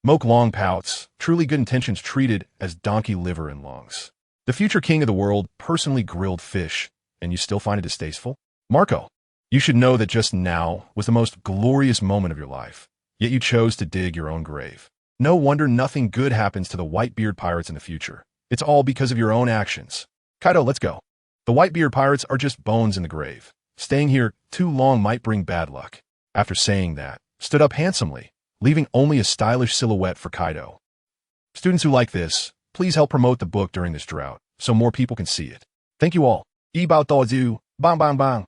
Moke long pouts, truly good intentions treated as donkey liver and lungs. The future king of the world personally grilled fish, and you still find it distasteful? Marco, you should know that just now was the most glorious moment of your life, yet you chose to dig your own grave. No wonder nothing good happens to the Whitebeard pirates in the future. It's all because of your own actions. Kaido, let's go. The Whitebeard pirates are just bones in the grave. Staying here too long might bring bad luck. After saying that, stood up handsomely, leaving only a stylish silhouette for Kaido. Students who like this, please help promote the book during this drought, so more people can see it. Thank you all. Ibao Dozu, bang bang bang.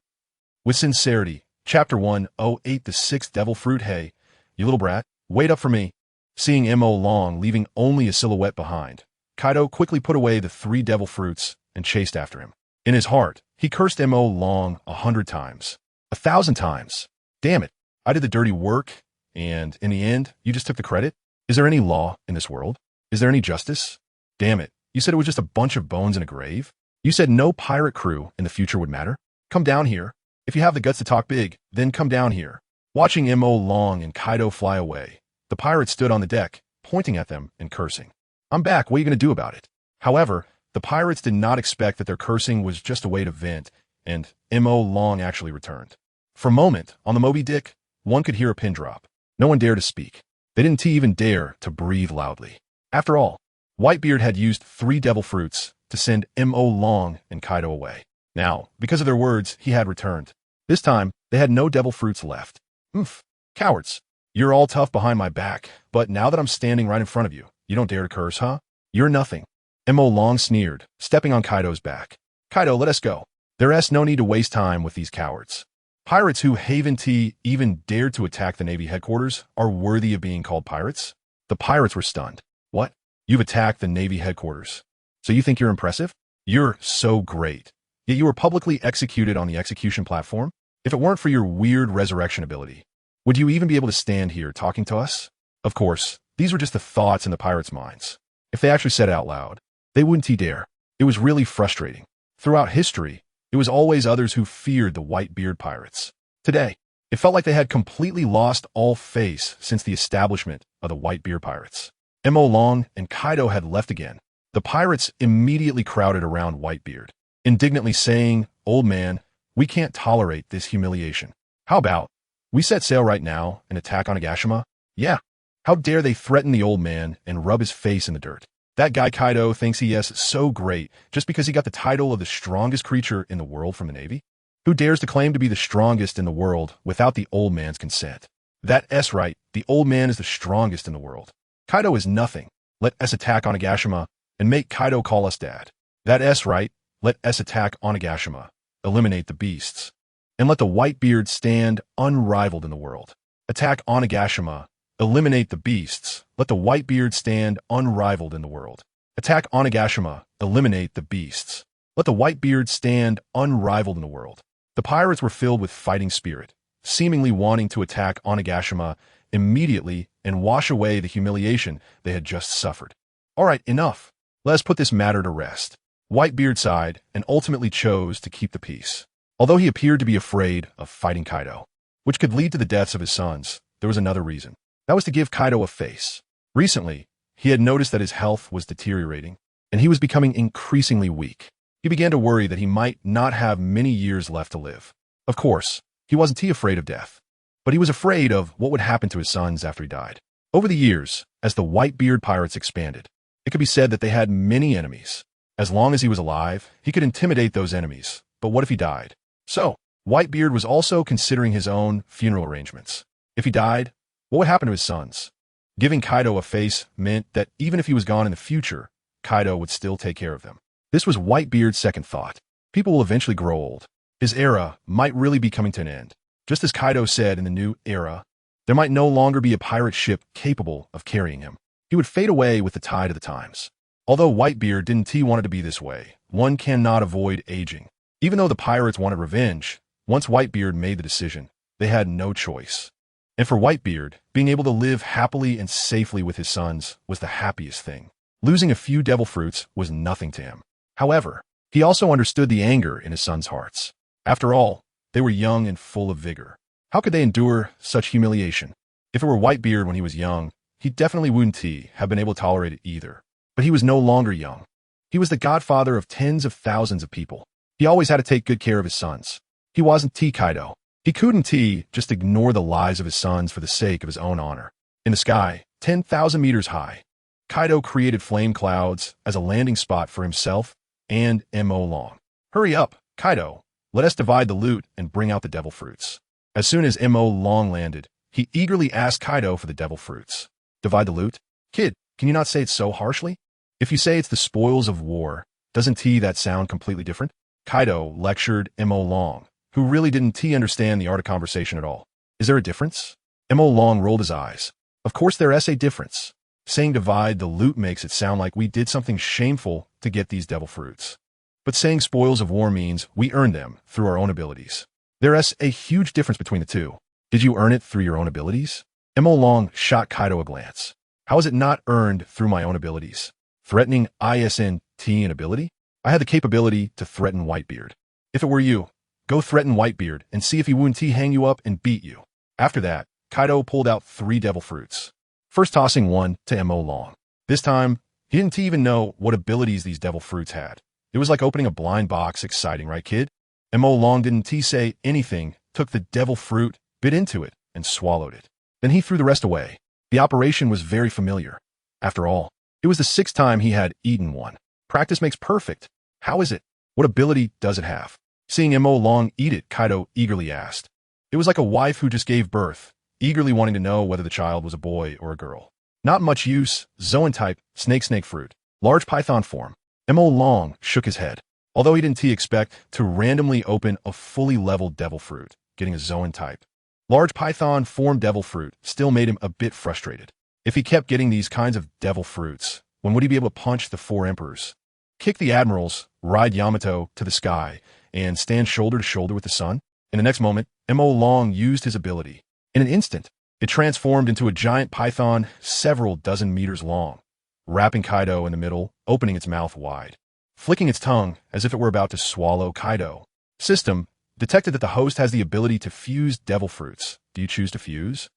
With sincerity, Chapter 108 The Sixth Devil Fruit. Hey, you little brat, wait up for me. Seeing Mo Long leaving only a silhouette behind, Kaido quickly put away the 3 devil fruits and chased after him. In his heart, he cursed Mo Long 100 times. 1,000 times. Damn it, I did the dirty work, and in the end, you just took the credit? Is there any law in this world? Is there any justice? Damn it, you said it was just a bunch of bones in a grave? You said no pirate crew in the future would matter? Come down here. If you have the guts to talk big, then come down here. Watching Mo Long and Kaido fly away, the pirates stood on the deck, pointing at them and cursing. I'm back, what are you going to do about it? However, the pirates did not expect that their cursing was just a way to vent, and Mo Long actually returned. For a moment, on the Moby Dick, one could hear a pin drop. No one dared to speak. They didn't even dare to breathe loudly. After all, Whitebeard had used 3 devil fruits to send Mo Long and Kaido away. Now, because of their words, he had returned. This time, they had no devil fruits left. Oof, cowards. You're all tough behind my back, but now that I'm standing right in front of you, you don't dare to curse, huh? You're nothing. Mo Long sneered, stepping on Kaido's back. Kaido, let us go. There's no need to waste time with these cowards. Pirates who Haven T even dared to attack the Navy headquarters are worthy of being called pirates? The pirates were stunned. What? You've attacked the Navy headquarters. So you think you're impressive? You're so great. Yet you were publicly executed on the execution platform? If it weren't for your weird resurrection ability, would you even be able to stand here talking to us? Of course, these were just the thoughts in the pirates' minds. If they actually said it out loud, they wouldn't dare. It was really frustrating. Throughout history, it was always others who feared the Whitebeard pirates. Today, it felt like they had completely lost all face since the establishment of the Whitebeard pirates. Mo Long and Kaido had left again. The pirates immediately crowded around Whitebeard, indignantly saying, "Old man, we can't tolerate this humiliation. How about we set sail right now and attack Onigashima? Yeah. How dare they threaten the old man and rub his face in the dirt? That guy Kaido thinks he is so great just because he got the title of the strongest creature in the world from the Navy? Who dares to claim to be the strongest in the world without the old man's consent? That's right, the old man is the strongest in the world. Kaido is nothing. Let us attack Onigashima and make Kaido call us dad. That's right, let us attack Onigashima, eliminate the beasts, and let the Whitebeard stand unrivaled in the world. Attack Onigashima, eliminate the beasts, let the Whitebeard stand unrivaled in the world. Attack Onigashima, eliminate the beasts. Let the Whitebeard stand unrivaled in the world. The pirates were filled with fighting spirit, seemingly wanting to attack Onigashima immediately and wash away the humiliation they had just suffered. All right, enough. Let us put this matter to rest. Whitebeard sighed and ultimately chose to keep the peace. Although he appeared to be afraid of fighting Kaido, which could lead to the deaths of his sons, there was another reason. That was to give Kaido a face. Recently, he had noticed that his health was deteriorating, and he was becoming increasingly weak. He began to worry that he might not have many years left to live. Of course, he wasn't afraid of death, but he was afraid of what would happen to his sons after he died. Over the years, as the Whitebeard pirates expanded, it could be said that they had many enemies. As long as he was alive, he could intimidate those enemies, but what if he died? So, Whitebeard was also considering his own funeral arrangements. If he died, what would happen to his sons? Giving Kaido a face meant that even if he was gone in the future, Kaido would still take care of them. This was Whitebeard's second thought. People will eventually grow old. His era might really be coming to an end. Just as Kaido said in the new era, there might no longer be a pirate ship capable of carrying him. He would fade away with the tide of the times. Although Whitebeard didn't want it to be this way, one cannot avoid aging. Even though the pirates wanted revenge, once Whitebeard made the decision, they had no choice. And for Whitebeard, being able to live happily and safely with his sons was the happiest thing. Losing a few devil fruits was nothing to him. However, he also understood the anger in his sons' hearts. After all, they were young and full of vigor. How could they endure such humiliation? If it were Whitebeard when he was young, he definitely wouldn't have been able to tolerate it either. But he was no longer young. He was the godfather of tens of thousands of people. He always had to take good care of his sons. He wasn't Kaido. He couldn't just ignore the lives of his sons for the sake of his own honor. In the sky, 10,000 meters high, Kaido created flame clouds as a landing spot for himself and Mo Long. Hurry up, Kaido. Let us divide the loot and bring out the devil fruits. As soon as Mo Long landed, he eagerly asked Kaido for the devil fruits. Divide the loot? Kid, can you not say it so harshly? If you say it's the spoils of war, doesn't that sound completely different? Kaido lectured Mo Long, who really didn't understand the art of conversation at all. Is there a difference? Mo Long rolled his eyes. Of course there is a difference. Saying divide the loot makes it sound like we did something shameful to get these devil fruits. But saying spoils of war means we earned them through our own abilities. There is a huge difference between the two. Did you earn it through your own abilities? Mo Long shot Kaido a glance. How is it not earned through my own abilities? Threatening ISNT an ability? I had the capability to threaten Whitebeard. If it were you, go threaten Whitebeard and see if he wouldn't hang you up and beat you. After that, Kaido pulled out 3 devil fruits, first tossing one to Mo Long. This time, he didn't even know what abilities these devil fruits had. It was like opening a blind box. Exciting, right, kid? Mo Long didn't say anything, took the devil fruit, bit into it, and swallowed it. Then he threw the rest away. The operation was very familiar. After all, it was the 6th time he had eaten one. Practice makes perfect. How is it? What ability does it have? Seeing Mo Long eat it, Kaido eagerly asked. It was like a wife who just gave birth, eagerly wanting to know whether the child was a boy or a girl. Not much use, Zoan type, snake fruit, large python form. Mo Long shook his head. Although he didn't expect to randomly open a fully leveled devil fruit, getting a Zoan type. Large python form devil fruit still made him a bit frustrated. If he kept getting these kinds of devil fruits, when would he be able to punch the 4 emperors, kick the admirals, ride Yamato to the sky, and stand shoulder to shoulder with the sun? In the next moment, Mo Long used his ability. In an instant, it transformed into a giant python several dozen meters long, wrapping Kaido in the middle, opening its mouth wide, flicking its tongue as if it were about to swallow Kaido. System detected that the host has the ability to fuse devil fruits. Do you choose to fuse?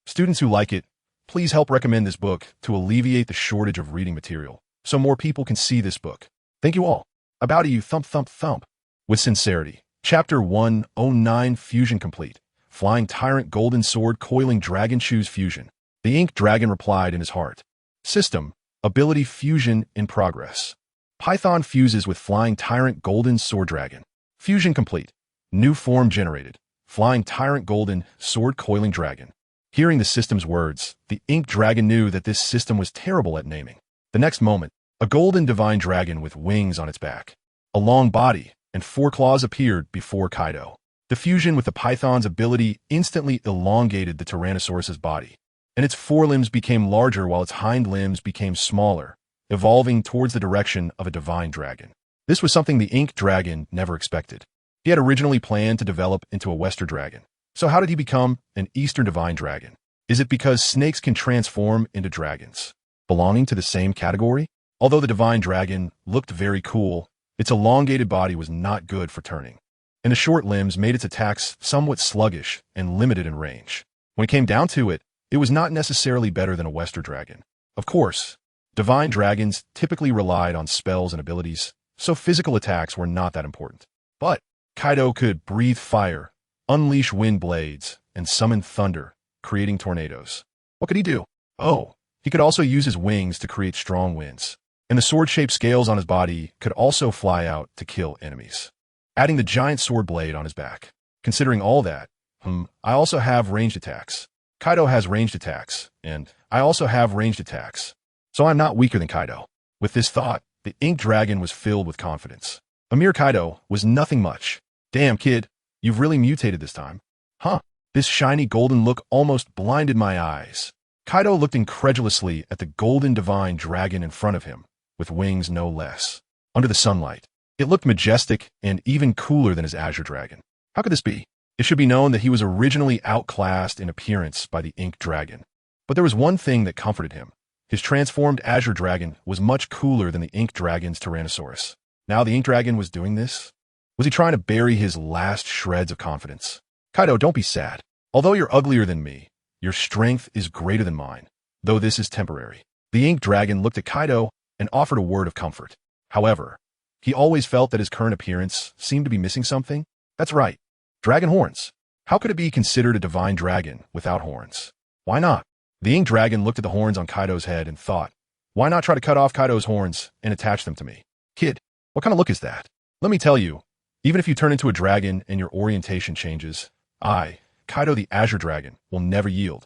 Students who like it, please help recommend this book to alleviate the shortage of reading material, so more people can see this book. Thank you all. About you, thump, thump, thump. With sincerity. Chapter 109 Fusion complete. Flying Tyrant Golden Sword Coiling Dragon Choose Fusion. The Ink Dragon replied in his heart. System. Ability Fusion in progress. Python fuses with Flying Tyrant Golden Sword Dragon. Fusion complete. New form generated. Flying Tyrant Golden Sword Coiling Dragon. Hearing the system's words, the Ink Dragon knew that this system was terrible at naming. The next moment, a golden divine dragon with wings on its back, a long body, and 4 claws appeared before Kaido. The fusion with the python's ability instantly elongated the Tyrannosaurus's body, and its forelimbs became larger while its hind limbs became smaller, evolving towards the direction of a divine dragon. This was something the Ink Dragon never expected. He had originally planned to develop into a Western dragon. So how did he become an Eastern divine dragon? Is it because snakes can transform into dragons, belonging to the same category? Although the divine dragon looked very cool, its elongated body was not good for turning, and the short limbs made its attacks somewhat sluggish and limited in range. When it came down to it, it was not necessarily better than a Western dragon. Of course, divine dragons typically relied on spells and abilities, so physical attacks were not that important. But Kaido could breathe fire, unleash wind blades, and summon thunder, creating tornadoes. What could he do? Oh, he could also use his wings to create strong winds, and the sword-shaped scales on his body could also fly out to kill enemies, adding the giant sword blade on his back. Considering all that, I also have ranged attacks. Kaido has ranged attacks, and I also have ranged attacks. So I'm not weaker than Kaido. With this thought, the Ink Dragon was filled with confidence. A mere Kaido was nothing much. Damn, kid, you've really mutated this time. Huh, this shiny golden look almost blinded my eyes. Kaido looked incredulously at the golden divine dragon in front of him, with wings no less. Under the sunlight, it looked majestic and even cooler than his azure dragon. How could this be? It should be known that he was originally outclassed in appearance by the Ink Dragon. But there was one thing that comforted him. His transformed azure dragon was much cooler than the Ink Dragon's Tyrannosaurus. Now the Ink Dragon was doing this? Was he trying to bury his last shreds of confidence? Kaido, don't be sad. Although you're uglier than me, your strength is greater than mine. though this is temporary. The ink dragon looked at Kaido and offered a word of comfort. However, he always felt that his current appearance seemed to be missing something. That's right. Dragon horns. How could it be considered a divine dragon without horns? Why not? The ink dragon looked at the horns on Kaido's head and thought, why not try to cut off Kaido's horns and attach them to me? Kid, what kind of look is that? Let me tell you, even if you turn into a dragon and your orientation changes, I, Kaido the Azure Dragon, will never yield.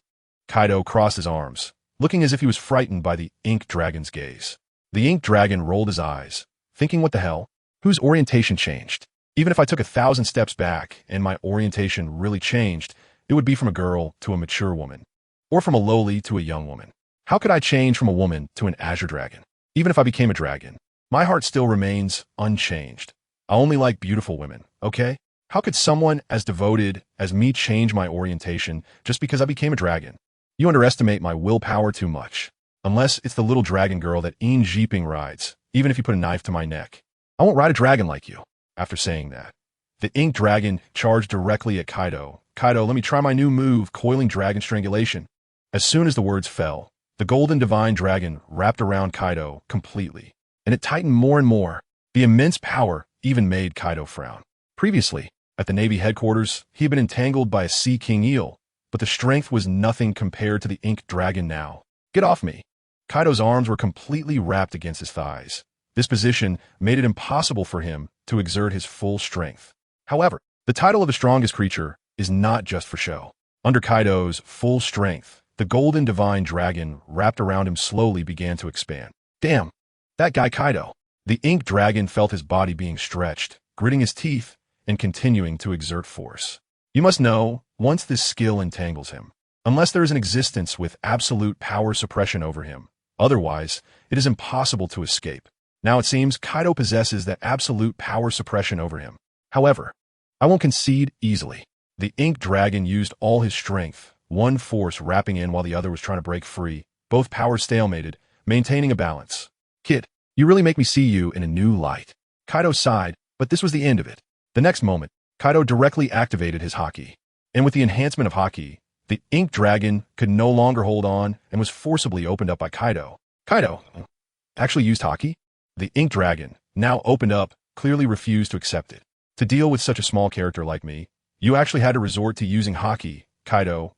Kaido crossed his arms, looking as if he was frightened by the ink dragon's gaze. The ink dragon rolled his eyes, thinking what the hell? Whose orientation changed? Even if I took 1,000 steps back and my orientation really changed, it would be from a girl to a mature woman, or from a lowly to a young woman. How could I change from a woman to an Azure Dragon? Even if I became a dragon, my heart still remains unchanged. I only like beautiful women, okay? How could someone as devoted as me change my orientation just because I became a dragon? You underestimate my willpower too much. Unless it's the little dragon girl that Een Jeeping rides, even if you put a knife to my neck. I won't ride a dragon like you. After saying that, the ink dragon charged directly at Kaido. Kaido, let me try my new move, Coiling Dragon Strangulation. As soon as the words fell, the golden divine dragon wrapped around Kaido completely, and it tightened more and more. The immense power even made Kaido frown. Previously, at the Navy headquarters, he had been entangled by a Sea King eel, but the strength was nothing compared to the ink dragon now. Get off me. Kaido's arms were completely wrapped against his thighs. This position made it impossible for him to exert his full strength. However, the title of the strongest creature is not just for show. Under Kaido's full strength, the golden divine dragon wrapped around him slowly began to expand. Damn, that guy Kaido. The ink dragon felt his body being stretched, gritting his teeth, and continuing to exert force. You must know, once this skill entangles him, unless there is an existence with absolute power suppression over him, otherwise, it is impossible to escape. Now it seems Kaido possesses that absolute power suppression over him. However, I won't concede easily. The ink dragon used all his strength, one force wrapping in while the other was trying to break free, both powers stalemated, maintaining a balance. Kid, you really make me see you in a new light. Kaido sighed, but this was the end of it. The next moment, Kaido directly activated his haki. And with the enhancement of haki, the ink dragon could no longer hold on and was forcibly opened up by Kaido. Kaido actually used haki? The ink dragon, now opened up, clearly refused to accept it. To deal with such a small character like me, you actually had to resort to using haki. Kaido,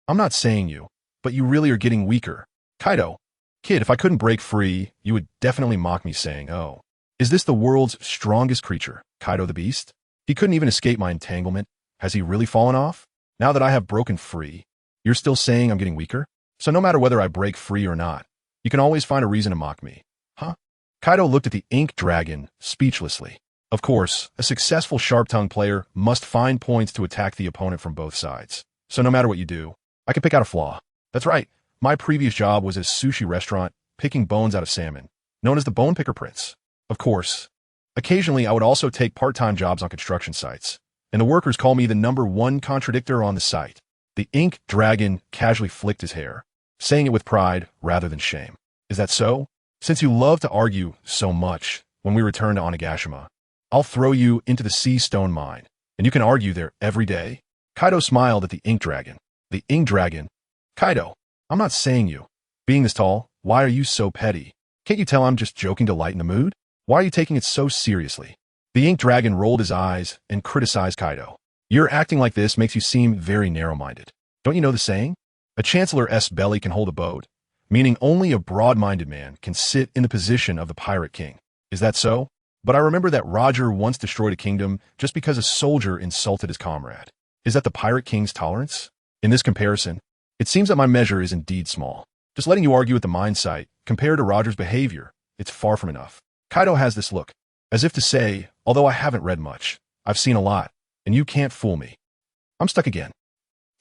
I'm not saying you, but you really are getting weaker. Kaido, kid, if I couldn't break free, you would definitely mock me saying, oh, is this the world's strongest creature, Kaido the Beast? He couldn't even escape my entanglement. Has he really fallen off? Now that I have broken free, you're still saying I'm getting weaker? So no matter whether I break free or not, you can always find a reason to mock me. Huh? Kaido looked at the ink dragon speechlessly. Of course, a successful sharp-tongued player must find points to attack the opponent from both sides. So no matter what you do, I can pick out a flaw. That's right, my previous job was at a sushi restaurant picking bones out of salmon, known as the Bone Picker Prince. Of course, occasionally I would also take part-time jobs on construction sites, and the workers call me the #1 contradictor on the site. The ink dragon casually flicked his hair, saying it with pride rather than shame. Is that so? Since you love to argue so much, when we return to Onigashima, I'll throw you into the sea stone mine, and you can argue there every day. Kaido smiled at the ink dragon. The ink dragon. Kaido, I'm not saying you. Being this tall, why are you so petty? Can't you tell I'm just joking to lighten the mood? Why are you taking it so seriously? The ink dragon rolled his eyes and criticized Kaido. Your acting like this makes you seem very narrow-minded. Don't you know the saying? A chancellor's belly can hold a boat, meaning only a broad-minded man can sit in the position of the pirate king. Is that so? But I remember that Roger once destroyed a kingdom just because a soldier insulted his comrade. Is that the pirate king's tolerance? In this comparison, it seems that my measure is indeed small. Just letting you argue at the mine site, compared to Roger's behavior, it's far from enough. Kaido has this look, as if to say, although I haven't read much, I've seen a lot, and you can't fool me. I'm stuck again.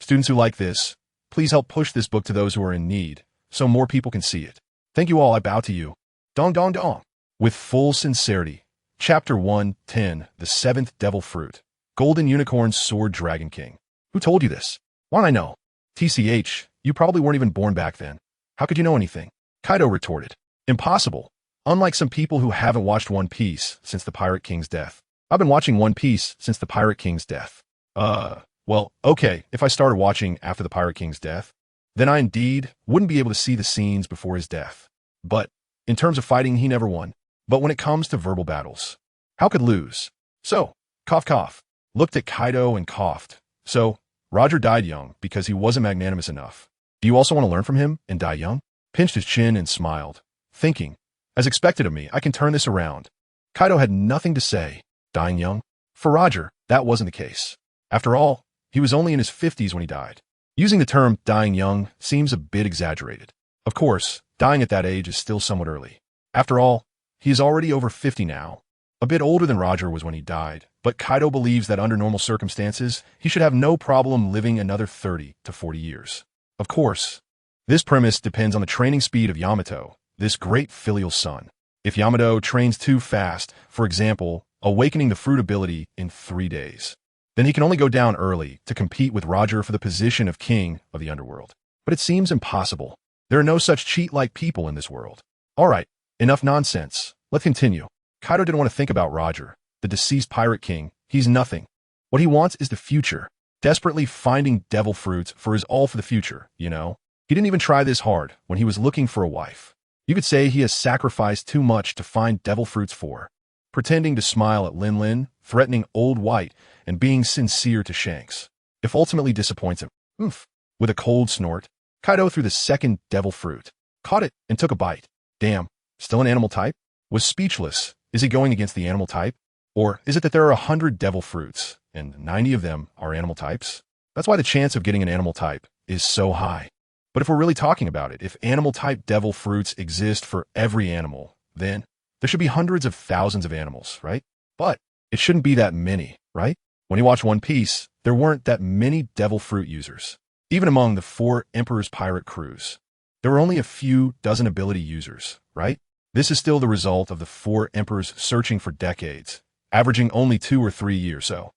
Students who like this, please help push this book to those who are in need, so more people can see it. Thank you all, I bow to you. Dong dong dong. With full sincerity. Chapter 1:10, The Seventh Devil Fruit. Golden Unicorn Sword Dragon King. Who told you this? Why don't I know? TCH, you probably weren't even born back then. How could you know anything? Kaido retorted. Impossible. Unlike some people who haven't watched One Piece since the Pirate King's death. I've been watching One Piece since the Pirate King's death. Well, okay, if I started watching after the Pirate King's death, then I indeed wouldn't be able to see the scenes before his death. But in terms of fighting, he never won. But when it comes to verbal battles, how could lose? So, cough cough, looked at Kaido and coughed. So, Roger died young because he wasn't magnanimous enough. Do you also want to learn from him and die young? Pinched his chin and smiled, thinking, as expected of me, I can turn this around. Kaido had nothing to say. Dying young? For Roger, that wasn't the case. After all, he was only in his 50s when he died. Using the term dying young seems a bit exaggerated. Of course, dying at that age is still somewhat early. After all, he is already over 50 now. A bit older than Roger was when he died, but Kaido believes that under normal circumstances, he should have no problem living another 30 to 40 years. Of course, this premise depends on the training speed of Yamato, this great filial son. If Yamato trains too fast, for example, awakening the fruit ability in 3 days, then he can only go down early to compete with Roger for the position of king of the underworld. But it seems impossible. There are no such cheat-like people in this world. All right, enough nonsense. Let's continue. Kaido didn't want to think about Roger, the deceased pirate king. He's nothing. What he wants is the future. Desperately finding devil fruits for his all for the future, you know? He didn't even try this hard when he was looking for a wife. You could say he has sacrificed too much to find devil fruits for. Pretending to smile at Lin Lin, threatening Old White, and being sincere to Shanks. If ultimately disappoints him, oof. With a cold snort, Kaido threw the second devil fruit, caught it, and took a bite. Damn, still an animal type? Was speechless. Is he going against the animal type? Or is it that there are 100 devil fruits, and 90 of them are animal types? That's why the chance of getting an animal type is so high. But if we're really talking about it, if animal-type devil fruits exist for every animal, then there should be hundreds of thousands of animals, right? But it shouldn't be that many, right? When you watch One Piece, there weren't that many devil fruit users. Even among the 4 Emperor's pirate crews, there were only a few dozen ability users, right? This is still the result of the 4 Emperors searching for decades, averaging only 2 or 3 years so.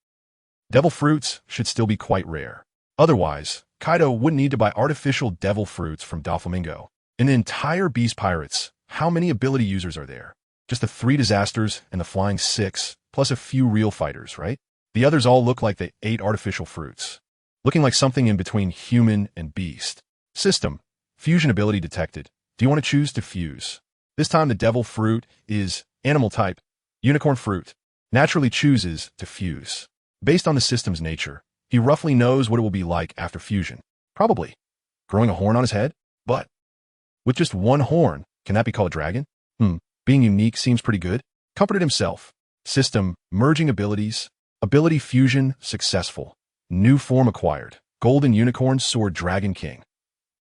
Devil fruits should still be quite rare. Otherwise, Kaido wouldn't need to buy artificial devil fruits from Doflamingo. In the entire Beast Pirates, how many ability users are there? Just the 3 disasters and the Flying 6, plus a few real fighters, right? The others all look like they ate artificial fruits. Looking like something in between human and beast. System. Fusion ability detected. Do you want to choose to fuse? This time the devil fruit is animal type. Unicorn fruit. Naturally chooses to fuse. Based on the system's nature, he roughly knows what it will be like after fusion. Probably. Growing a horn on his head? But with just 1 horn, can that be called a dragon? Being unique seems pretty good. Comforted himself. System, merging abilities. Ability fusion, successful. New form acquired. Golden Unicorn Sword Dragon King.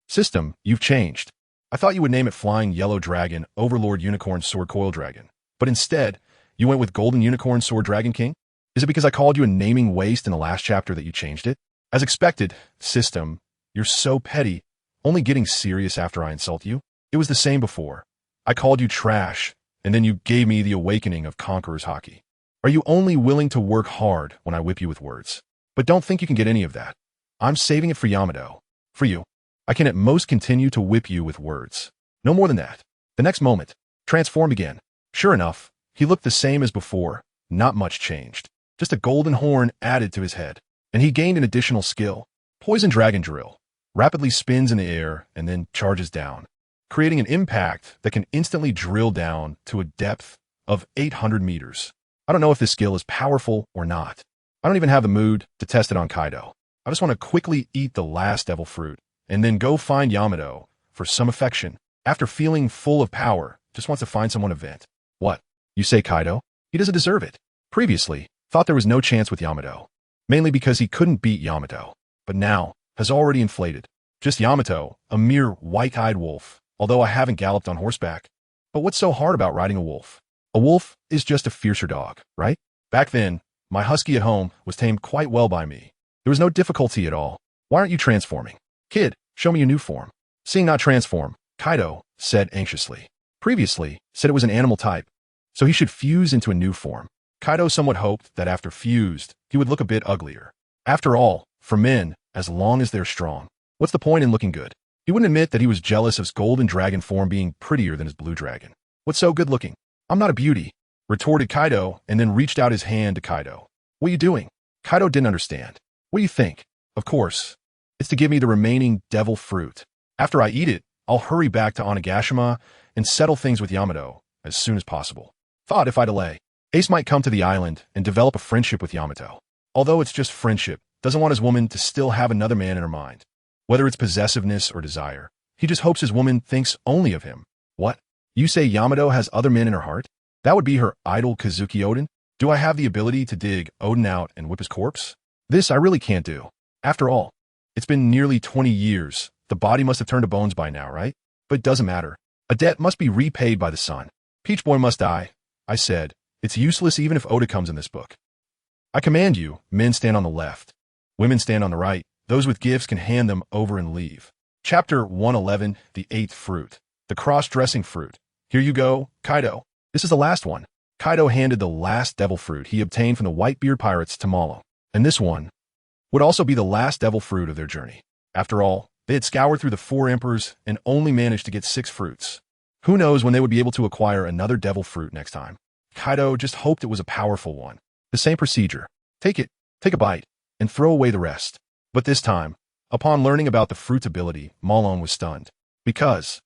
System, you've changed. I thought you would name it Flying Yellow Dragon Overlord Unicorn Sword Coil Dragon. But instead, you went with Golden Unicorn Sword Dragon King? Is it because I called you a naming waste in the last chapter that you changed it? As expected, System, you're so petty, only getting serious after I insult you. It was the same before. I called you trash, and then you gave me the awakening of Conqueror's Hockey. Are you only willing to work hard when I whip you with words? But don't think you can get any of that. I'm saving it for Yamato. For you. I can at most continue to whip you with words. No more than that. The next moment, transformed again. Sure enough, he looked the same as before, not much changed. Just a golden horn added to his head, and he gained an additional skill. Poison Dragon Drill. Rapidly spins in the air and then charges down, creating an impact that can instantly drill down to a depth of 800 meters. I don't know if this skill is powerful or not. I don't even have the mood to test it on Kaido. I just want to quickly eat the last devil fruit, and then go find Yamato for some affection. After feeling full of power, just wants to find someone to vent. What? You say Kaido? He doesn't deserve it. Previously, thought there was no chance with Yamato, mainly because he couldn't beat Yamato, but now has already inflated. Just Yamato, a mere white-eyed wolf, although I haven't galloped on horseback. But what's so hard about riding a wolf? A wolf is just a fiercer dog, right? Back then, my husky at home was tamed quite well by me. There was no difficulty at all. Why aren't you transforming? Kid, show me your new form. Seeing not transform, Kaido said anxiously. Previously, said it was an animal type, so he should fuse into a new form. Kaido somewhat hoped that after fused, he would look a bit uglier. After all, for men, as long as they're strong, what's the point in looking good? He wouldn't admit that he was jealous of his golden dragon form being prettier than his blue dragon. What's so good looking? I'm not a beauty, retorted Kaido, and then reached out his hand to Kaido. What are you doing? Kaido didn't understand. What do you think? Of course, It's to give me the remaining devil fruit. After I eat it, I'll hurry back to Onigashima and settle things with Yamato as soon as possible. Thought if I delay, Ace might come to the island and develop a friendship with Yamato. Although it's just friendship, doesn't want his woman to still have another man in her mind. Whether it's possessiveness or desire, he just hopes his woman thinks only of him. What? You say Yamato has other men in her heart? That would be her idol Kazuki Odin? Do I have the ability to dig Odin out and whip his corpse? This I really can't do. After all, it's been nearly 20 years. The body must have turned to bones by now, right? But it doesn't matter. A debt must be repaid by the sun. Peach Boy must die. I said, it's useless even if Oda comes in this book. I command you, men stand on the left. Women stand on the right. Those with gifts can hand them over and leave. Chapter 111, The Eighth Fruit. The Cross-Dressing Fruit. Here you go, Kaido. This is the last one. Kaido handed the last devil fruit he obtained from the Whitebeard pirates to Malo. And this one would also be the last devil fruit of their journey. After all, they had scoured through the 4 emperors and only managed to get 6 fruits. Who knows when they would be able to acquire another devil fruit next time. Kaido just hoped it was a powerful one. The same procedure. Take it, take a bite, and throw away the rest. But this time, upon learning about the fruit's ability, Malone was stunned. Because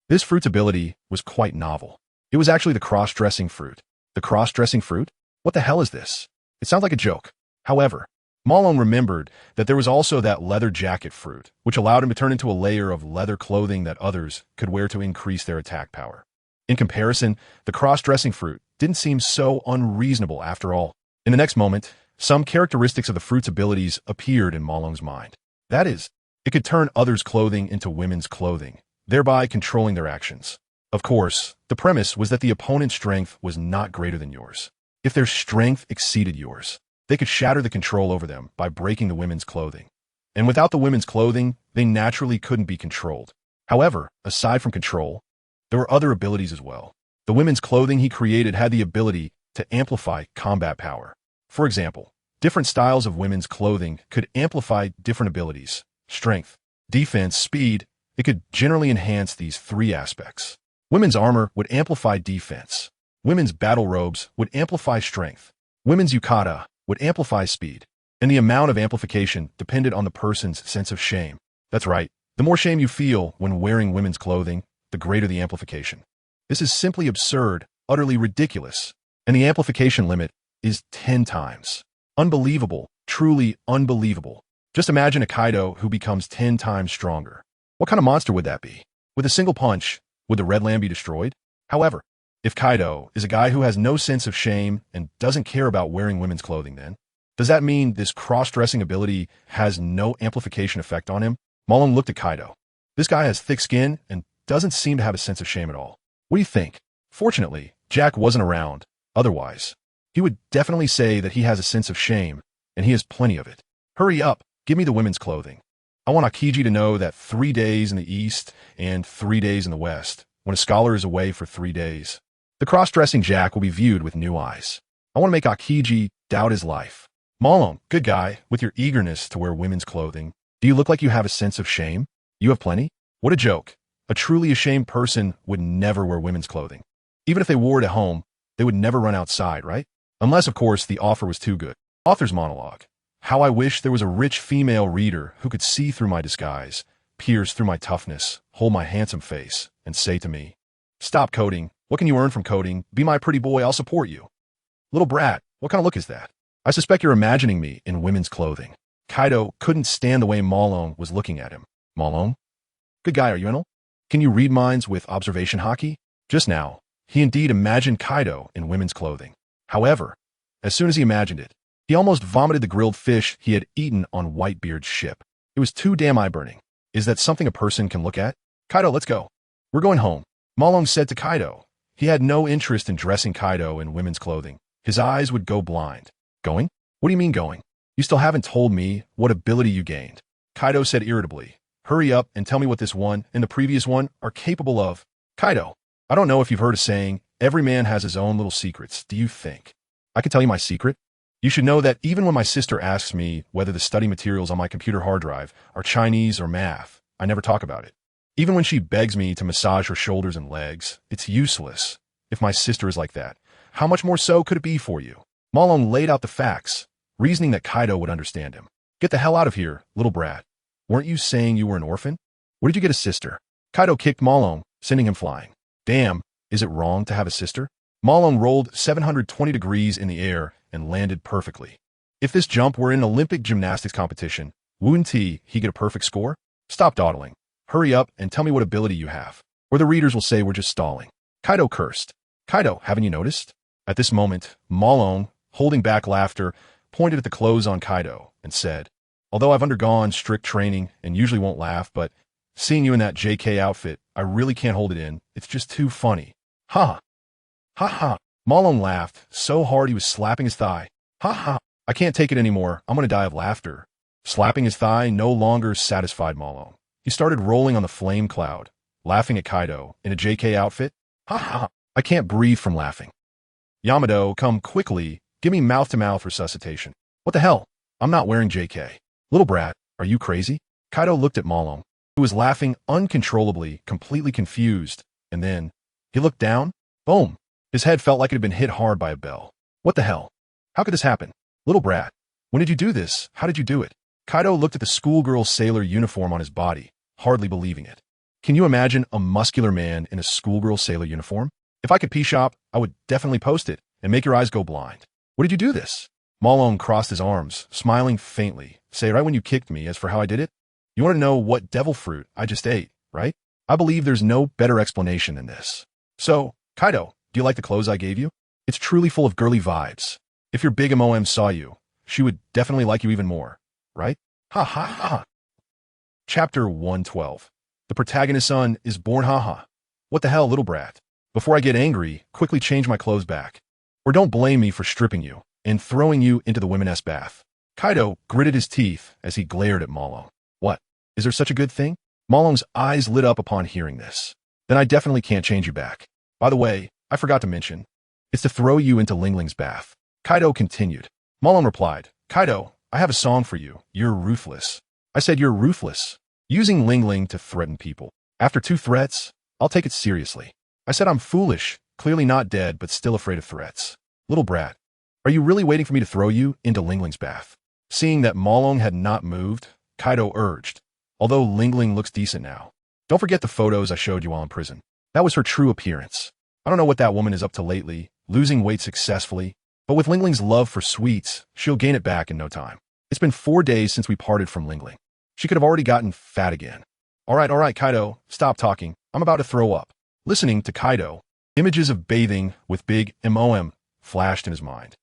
this fruit's ability was quite novel. It was actually the cross-dressing fruit. The cross-dressing fruit? What the hell is this? It sounds like a joke. However, Malone remembered that there was also that leather jacket fruit, which allowed him to turn into a layer of leather clothing that others could wear to increase their attack power. In comparison, the cross-dressing fruit didn't seem so unreasonable after all. In the next moment, some characteristics of the fruit's abilities appeared in Malone's mind. That is, it could turn others' clothing into women's clothing, thereby controlling their actions. Of course, the premise was that the opponent's strength was not greater than yours. If their strength exceeded yours, they could shatter the control over them by breaking the women's clothing. And without the women's clothing, they naturally couldn't be controlled. However, aside from control, there were other abilities as well. The women's clothing he created had the ability to amplify combat power. For example, different styles of women's clothing could amplify different abilities: strength, defense, speed. It could generally enhance these 3 aspects. Women's armor would amplify defense. Women's battle robes would amplify strength. Women's yukata would amplify speed. And the amount of amplification depended on the person's sense of shame. That's right. The more shame you feel when wearing women's clothing, the greater the amplification. This is simply absurd, utterly ridiculous. And the amplification limit is 10 times. Unbelievable, truly unbelievable. Just imagine a Kaido who becomes 10 times stronger. What kind of monster would that be? With a single punch, would the Red Land be destroyed? However, if Kaido is a guy who has no sense of shame and doesn't care about wearing women's clothing, then does that mean this cross-dressing ability has no amplification effect on him? Malone looked at Kaido. This guy has thick skin and doesn't seem to have a sense of shame at all. What do you think? Fortunately, Jack wasn't around. Otherwise, he would definitely say that he has a sense of shame, and he has plenty of it. Hurry up, give me the women's clothing. I want Akiji to know that 3 days in the east and 3 days in the west, when a scholar is away for 3 days, the cross-dressing Jack will be viewed with new eyes. I want to make Akiji doubt his life. Malone, good guy, with your eagerness to wear women's clothing, do you look like you have a sense of shame? You have plenty? What a joke. A truly ashamed person would never wear women's clothing. Even if they wore it at home, they would never run outside, right? Unless, of course, the offer was too good. Author's monologue. How I wish there was a rich female reader who could see through my disguise, pierce through my toughness, hold my handsome face, and say to me, "Stop coding. What can you earn from coding? Be my pretty boy, I'll support you." Little brat, what kind of look is that? I suspect you're imagining me in women's clothing. Kaido couldn't stand the way Malone was looking at him. Malone? Good guy, are you in? Can you read minds with observation hockey? Just now, he indeed imagined Kaido in women's clothing. However, as soon as he imagined it, he almost vomited the grilled fish he had eaten on Whitebeard's ship. It was too damn eye-burning. Is that something a person can look at? Kaido, let's go. We're going home. Malone said to Kaido. He had no interest in dressing Kaido in women's clothing. His eyes would go blind. Going? What do you mean going? You still haven't told me what ability you gained. Kaido said irritably. Hurry up and tell me what this one and the previous one are capable of. Kaido, I don't know if you've heard a saying, every man has his own little secrets. Do you think I can tell you my secret? You should know that even when my sister asks me whether the study materials on my computer hard drive are Chinese or math, I never talk about it. Even when she begs me to massage her shoulders and legs, it's useless. If my sister is like that, how much more so could it be for you? Malone laid out the facts, reasoning that Kaido would understand him. Get the hell out of here, little brat. Weren't you saying you were an orphan? Where did you get a sister? Kaido kicked Malong, sending him flying. Damn, is it wrong to have a sister? Malong rolled 720 degrees in the air and landed perfectly. If this jump were in an Olympic gymnastics competition, wouldn't he get a perfect score? Stop dawdling. Hurry up and tell me what ability you have, or the readers will say we're just stalling. Kaido cursed. Kaido, haven't you noticed? At this moment, Malong, holding back laughter, pointed at the clothes on Kaido and said, although I've undergone strict training and usually won't laugh, but seeing you in that JK outfit, I really can't hold it in. It's just too funny. Ha! Ha ha! Malong laughed so hard he was slapping his thigh. Ha ha! I can't take it anymore. I'm gonna die of laughter. Slapping his thigh no longer satisfied Malong. He started rolling on the flame cloud, laughing at Kaido in a JK outfit. Ha ha! I can't breathe from laughing. Yamato, come quickly. Give me mouth-to-mouth resuscitation. What the hell? I'm not wearing JK. Little brat, are you crazy? Kaido looked at Malong, who was laughing uncontrollably, completely confused, and then he looked down. Boom! His head felt like it had been hit hard by a bell. What the hell? How could this happen? Little brat, when did you do this? How did you do it? Kaido looked at the schoolgirl sailor uniform on his body, hardly believing it. Can you imagine a muscular man in a schoolgirl sailor uniform? If I could P-shop, I would definitely post it and make your eyes go blind. What did you do this? Malong crossed his arms, smiling faintly. Say right when you kicked me, as for how I did it? You want to know what devil fruit I just ate, right? I believe there's no better explanation than this. So, Kaido, do you like the clothes I gave you? It's truly full of girly vibes. If your big MOM saw you, she would definitely like you even more, right? Ha ha ha. Chapter 112. The protagonist's son is born. Haha. What the hell, little brat? Before I get angry, quickly change my clothes back. Or don't blame me for stripping you and throwing you into the women's bath. Kaido gritted his teeth as he glared at Malong. What? Is there such a good thing? Malong's eyes lit up upon hearing this. Then I definitely can't change you back. By the way, I forgot to mention, it's to throw you into Lingling's bath. Kaido continued. Malong replied, Kaido, I have a song for you. You're ruthless. I said you're ruthless. Using Lingling to threaten people. After 2 threats, I'll take it seriously. I said I'm foolish, clearly not dead, but still afraid of threats. Little brat, are you really waiting for me to throw you into Lingling's bath? Seeing that Malong had not moved, Kaido urged, although Lingling looks decent now. Don't forget the photos I showed you while in prison. That was her true appearance. I don't know what that woman is up to lately, losing weight successfully, but with Lingling's love for sweets, she'll gain it back in no time. It's been 4 days since we parted from Lingling. She could have already gotten fat again. All right, Kaido, stop talking. I'm about to throw up. Listening to Kaido, images of bathing with big MOM flashed in his mind.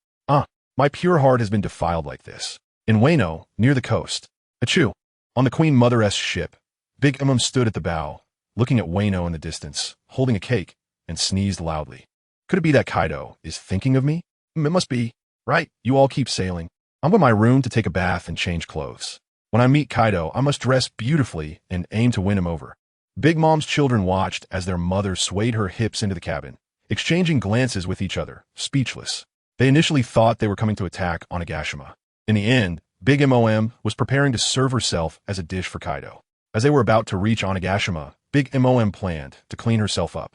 My pure heart has been defiled like this. In Wano, near the coast. Achoo. On the Queen Mother-S ship, Big MOM stood at the bow, looking at Wano in the distance, holding a cake, and sneezed loudly. Could it be that Kaido is thinking of me? It must be. Right, you all keep sailing. I'm in my room to take a bath and change clothes. When I meet Kaido, I must dress beautifully and aim to win him over. Big Mom's children watched as their mother swayed her hips into the cabin, exchanging glances with each other, speechless. They initially thought they were coming to attack Onigashima. In the end, Big MOM was preparing to serve herself as a dish for Kaido. As they were about to reach Onigashima, Big MOM planned to clean herself up.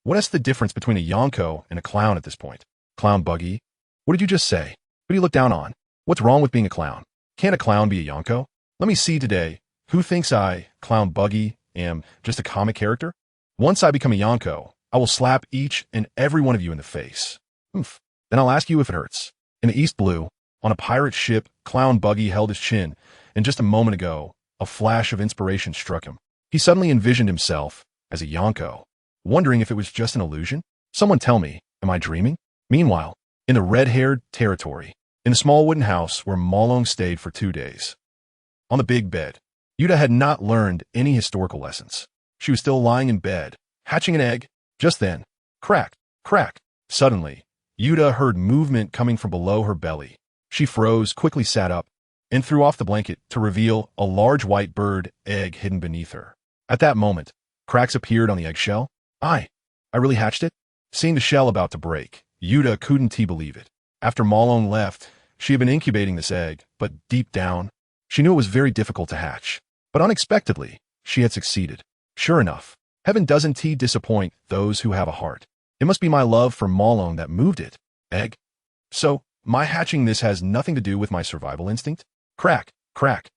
What is the difference between a Yonko and a clown at this point? Clown buggy? What did you just say? Who do you look down on? What's wrong with being a clown? Can't a clown be a Yonko? Let me see today. Who thinks I, Clown Buggy, am just a comic character? Once I become a Yonko, I will slap each and every one of you in the face. Oof. Then I'll ask you if it hurts. In the East Blue, on a pirate ship, Clown Buggy held his chin, and just a moment ago, a flash of inspiration struck him. He suddenly envisioned himself as a Yonko, wondering if it was just an illusion. Someone tell me, am I dreaming? Meanwhile, in the red-haired territory, in the small wooden house where Malong stayed for 2 days. On the big bed, Yuta had not learned any historical lessons. She was still lying in bed, hatching an egg. Just then, crack, crack. Suddenly, Yuta heard movement coming from below her belly. She froze, quickly sat up, and threw off the blanket to reveal a large white bird egg hidden beneath her. At that moment, cracks appeared on the eggshell. I really hatched it? Seeing the shell about to break, Yuta couldn't believe it. After Malong left, she had been incubating this egg, but deep down, she knew it was very difficult to hatch. But unexpectedly, she had succeeded. Sure enough, heaven doesn't disappoint those who have a heart. It must be my love for Malong that moved it. Egg? So, my hatching this has nothing to do with my survival instinct? Crack, crack.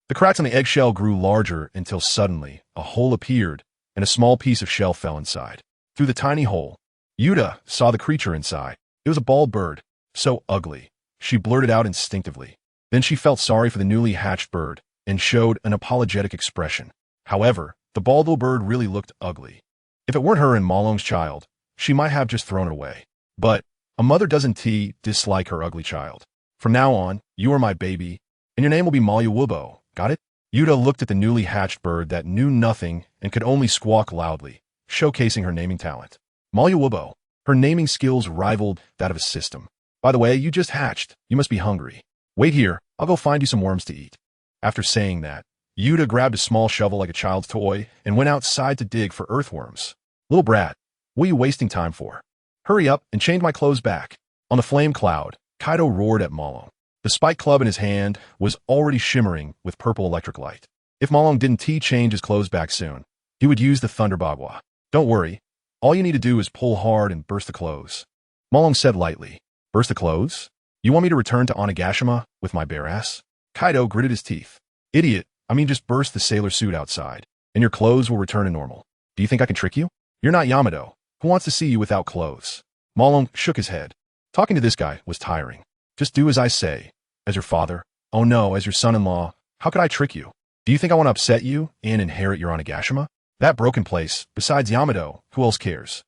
The cracks on the eggshell grew larger until suddenly a hole appeared and a small piece of shell fell inside. Through the tiny hole, Yuta saw the creature inside. It was a bald bird, so ugly. She blurted out instinctively. Then she felt sorry for the newly hatched bird and showed an apologetic expression. However, the bald little bird really looked ugly. If it weren't her and Malong's child, she might have just thrown it away. But a mother doesn't dislike her ugly child. From now on, you are my baby, and your name will be Malyawubo. Got it? Yuta looked at the newly hatched bird that knew nothing and could only squawk loudly, showcasing her naming talent. Malyawubo. Her naming skills rivaled that of a system. By the way, you just hatched. You must be hungry. Wait here. I'll go find you some worms to eat. After saying that, Yuta grabbed a small shovel like a child's toy and went outside to dig for earthworms. Little brat, what are you wasting time for? Hurry up and change my clothes back. On the flame cloud, Kaido roared at Malong. The spike club in his hand was already shimmering with purple electric light. If Malong didn't change his clothes back soon, he would use the Thunder Bagua. Don't worry. All you need to do is pull hard and burst the clothes. Malong said lightly. Burst the clothes? You want me to return to Onigashima with my bare ass? Kaido gritted his teeth. Idiot, I mean just burst the sailor suit outside, and your clothes will return to normal. Do you think I can trick you? You're not Yamato. Who wants to see you without clothes? Malong shook his head. Talking to this guy was tiring. Just do as I say. As your father? Oh no, as your son-in-law. How could I trick you? Do you think I want to upset you and inherit your Onigashima? That broken place, besides Yamato, who else cares?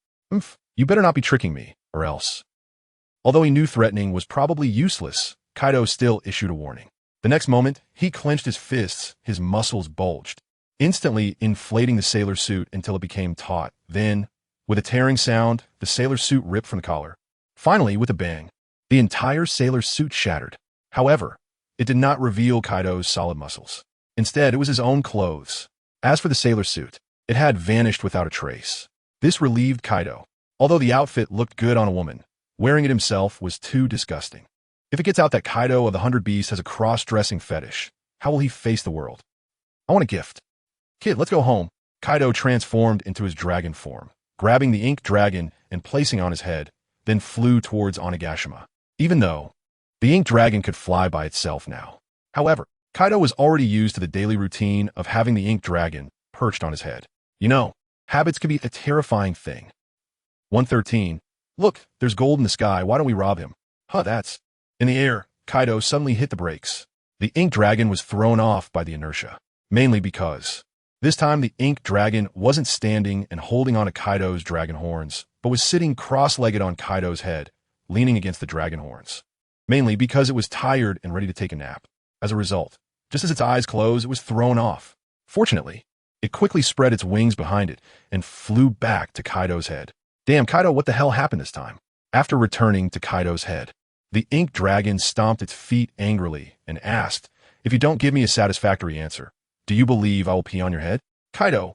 You better not be tricking me, or else. Although he knew threatening was probably useless, Kaido still issued a warning. The next moment, he clenched his fists, his muscles bulged, instantly inflating the sailor suit until it became taut. Then, with a tearing sound, the sailor suit ripped from the collar. Finally, with a bang, the entire sailor suit shattered. However, it did not reveal Kaido's solid muscles. Instead, it was his own clothes. As for the sailor suit, it had vanished without a trace. This relieved Kaido. Although the outfit looked good on a woman, wearing it himself was too disgusting. If it gets out that Kaido of the 100 Beasts has a cross-dressing fetish, how will he face the world? I want a gift. Kid, let's go home. Kaido transformed into his dragon form, grabbing the ink dragon and placing on his head, then flew towards Onigashima. Even though the ink dragon could fly by itself now. However, Kaido was already used to the daily routine of having the ink dragon perched on his head. You know, habits can be a terrifying thing. 113. Look, there's gold in the sky. Why don't we rob him? That's... In the air, Kaido suddenly hit the brakes. The ink dragon was thrown off by the inertia, mainly because this time the ink dragon wasn't standing and holding on to Kaido's dragon horns, but was sitting cross-legged on Kaido's head, leaning against the dragon horns, mainly because it was tired and ready to take a nap. As a result, just as its eyes closed, it was thrown off. Fortunately, it quickly spread its wings behind it and flew back to Kaido's head. Damn, Kaido, what the hell happened this time? After returning to Kaido's head, the ink dragon stomped its feet angrily and asked, if you don't give me a satisfactory answer, do you believe I will pee on your head? Kaido,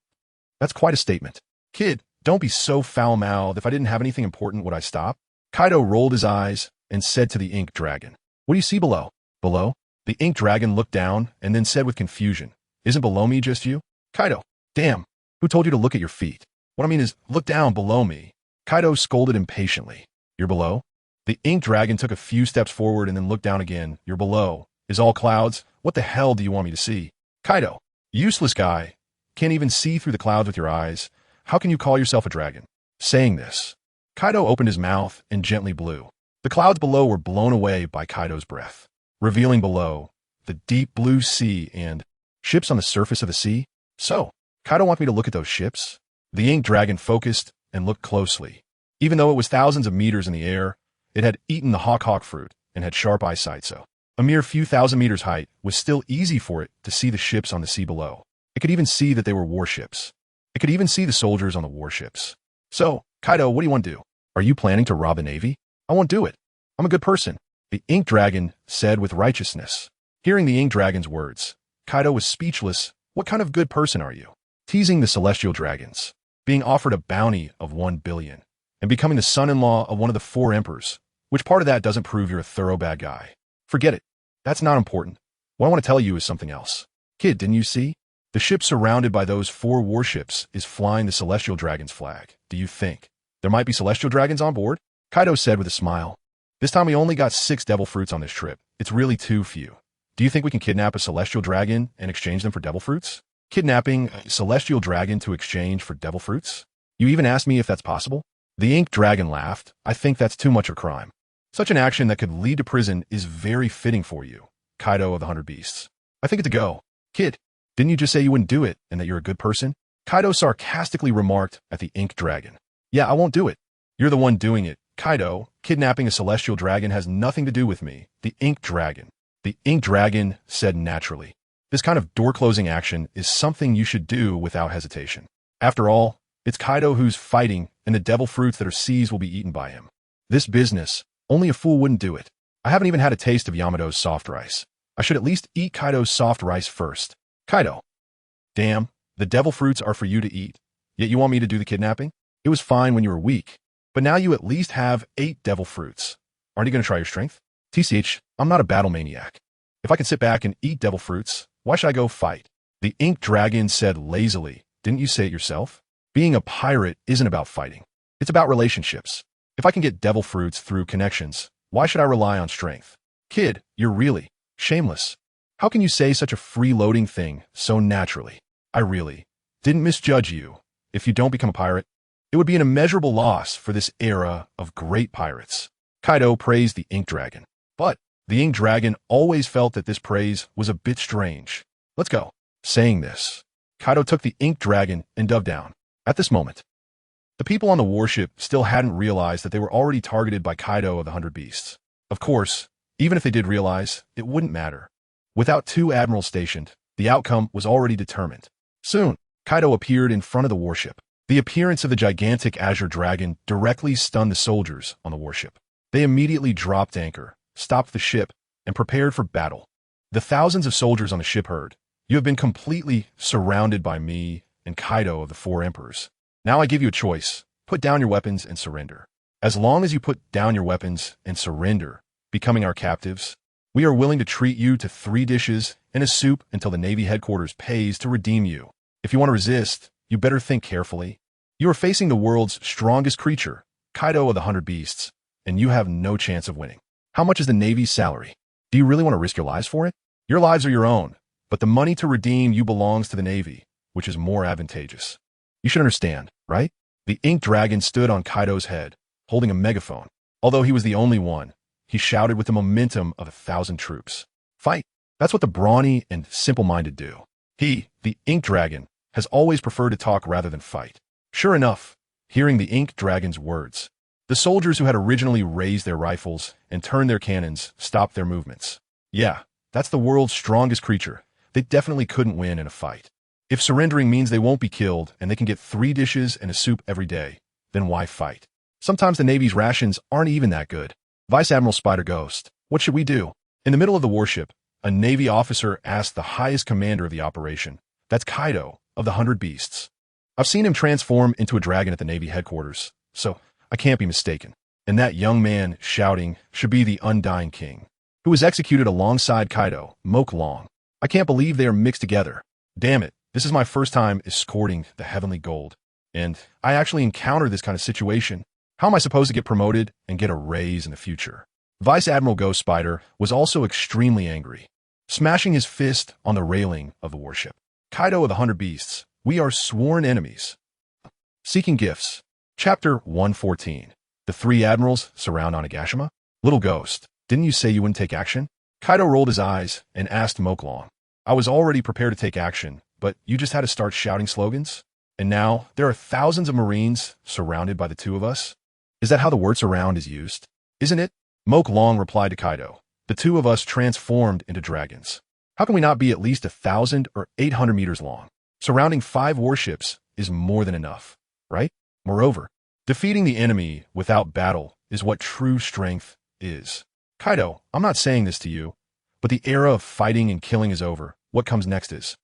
that's quite a statement. Kid, don't be so foul-mouthed. If I didn't have anything important, would I stop? Kaido rolled his eyes and said to the ink dragon, what do you see below? Below? The ink dragon looked down and then said with confusion, isn't below me just you? Kaido, damn, who told you to look at your feet? What I mean is, look down below me. Kaido scolded impatiently. You're below? The ink dragon took a few steps forward and then looked down again. You're below. Is all clouds? What the hell do you want me to see? Kaido, useless guy. Can't even see through the clouds with your eyes. How can you call yourself a dragon? Saying this, Kaido opened his mouth and gently blew. The clouds below were blown away by Kaido's breath, revealing below the deep blue sea and ships on the surface of the sea. So, Kaido want me to look at those ships? The ink dragon focused and looked closely. Even though it was thousands of meters in the air, it had eaten the hawk fruit and had sharp eyesight, so a mere few thousand meters height was still easy for it to see the ships on the sea below. It could even see that they were warships. It could even see the soldiers on the warships. So, Kaido, what do you want to do? Are you planning to rob a navy? I won't do it. I'm a good person, the ink dragon said with righteousness. Hearing the ink dragon's words, Kaido was speechless. What kind of good person are you? Teasing the celestial dragons, being offered a bounty of 1 billion, and becoming the son-in-law of one of the 4 emperors. Which part of that doesn't prove you're a thorough bad guy? Forget it. That's not important. What I want to tell you is something else. Kid, didn't you see? The ship surrounded by those 4 warships is flying the celestial dragon's flag. Do you think there might be celestial dragons on board? Kaido said with a smile. This time we only got 6 devil fruits on this trip. It's really too few. Do you think we can kidnap a celestial dragon and exchange them for devil fruits? Kidnapping a celestial dragon to exchange for devil fruits? You even asked me if that's possible? The ink dragon laughed. I think that's too much of a crime. Such an action that could lead to prison is very fitting for you, Kaido of the 100 Beasts. I think it's a go. Kid, didn't you just say you wouldn't do it and that you're a good person? Kaido sarcastically remarked at the ink dragon. Yeah, I won't do it. You're the one doing it. Kaido, kidnapping a celestial dragon has nothing to do with me. The ink dragon. The ink dragon said naturally. This kind of door-closing action is something you should do without hesitation. After all, it's Kaido who's fighting, and the devil fruits that are seized will be eaten by him. This business, only a fool wouldn't do it. I haven't even had a taste of Yamato's soft rice. I should at least eat Kaido's soft rice first. Kaido. Damn, the devil fruits are for you to eat. Yet you want me to do the kidnapping? It was fine when you were weak, but now you at least have 8 devil fruits. Aren't you going to try your strength? TCH, I'm not a battle maniac. If I can sit back and eat devil fruits, why should I go fight? The ink dragon said lazily. Didn't you say it yourself? Being a pirate isn't about fighting. It's about relationships. If I can get devil fruits through connections, why should I rely on strength? Kid, you're really shameless. How can you say such a freeloading thing so naturally? I really didn't misjudge you. If you don't become a pirate, it would be an immeasurable loss for this era of great pirates. Kaido praised the ink dragon. But the ink dragon always felt that this praise was a bit strange. Let's go. Saying this, Kaido took the ink dragon and dove down. At this moment, the people on the warship still hadn't realized that they were already targeted by Kaido of the 100 Beasts. Of course, even if they did realize, it wouldn't matter. Without 2 admirals stationed, the outcome was already determined. Soon, Kaido appeared in front of the warship. The appearance of the gigantic azure dragon directly stunned the soldiers on the warship. They immediately dropped anchor, stopped the ship, and prepared for battle. The thousands of soldiers on the ship heard, "You have been completely surrounded by me and Kaido of the 4 emperors. Now I give you a choice. Put down your weapons and surrender. As long as you put down your weapons and surrender, becoming our captives, we are willing to treat you to 3 dishes and a soup until the Navy headquarters pays to redeem you. If you want to resist, you better think carefully. You are facing the world's strongest creature, Kaido of the 100 Beasts, and you have no chance of winning. How much is the Navy's salary? Do you really want to risk your lives for it? Your lives are your own, but the money to redeem you belongs to the Navy, which is more advantageous. You should understand, right? The ink dragon stood on Kaido's head, holding a megaphone. Although he was the only one, he shouted with the momentum of 1,000 troops. Fight! That's what the brawny and simple-minded do. He, the ink dragon, has always preferred to talk rather than fight. Sure enough, hearing the ink dragon's words, the soldiers who had originally raised their rifles and turned their cannons stopped their movements. Yeah, that's the world's strongest creature. They definitely couldn't win in a fight. If surrendering means they won't be killed and they can get 3 dishes and a soup every day, then why fight? Sometimes the Navy's rations aren't even that good. Vice Admiral Spider Ghost, what should we do? In the middle of the warship, a Navy officer asked the highest commander of the operation. That's Kaido of the 100 Beasts. I've seen him transform into a dragon at the Navy headquarters, so I can't be mistaken. And that young man shouting should be the Undying King, who was executed alongside Kaido, LongWrongly. I can't believe they are mixed together. Damn it, this is my first time escorting the Heavenly Gold. And I actually encountered this kind of situation. How am I supposed to get promoted and get a raise in the future? Vice Admiral Ghost Spider was also extremely angry, smashing his fist on the railing of the warship. Kaido of the 100 Beasts, we are sworn enemies. Seeking Gifts. Chapter 114. The 3 admirals surround Onigashima? Little Ghost, didn't you say you wouldn't take action? Kaido rolled his eyes and asked LongWrongly. I was already prepared to take action, but you just had to start shouting slogans? And now there are thousands of Marines surrounded by the 2 of us? Is that how the word surround is used? Isn't it? LongWrongly replied to Kaido. The 2 of us transformed into dragons. How can we not be at least 1,000 or 800 meters long? Surrounding 5 warships is more than enough, right? Moreover, defeating the enemy without battle is what true strength is. Kaido, I'm not saying this to you, but the era of fighting and killing is over. What comes next is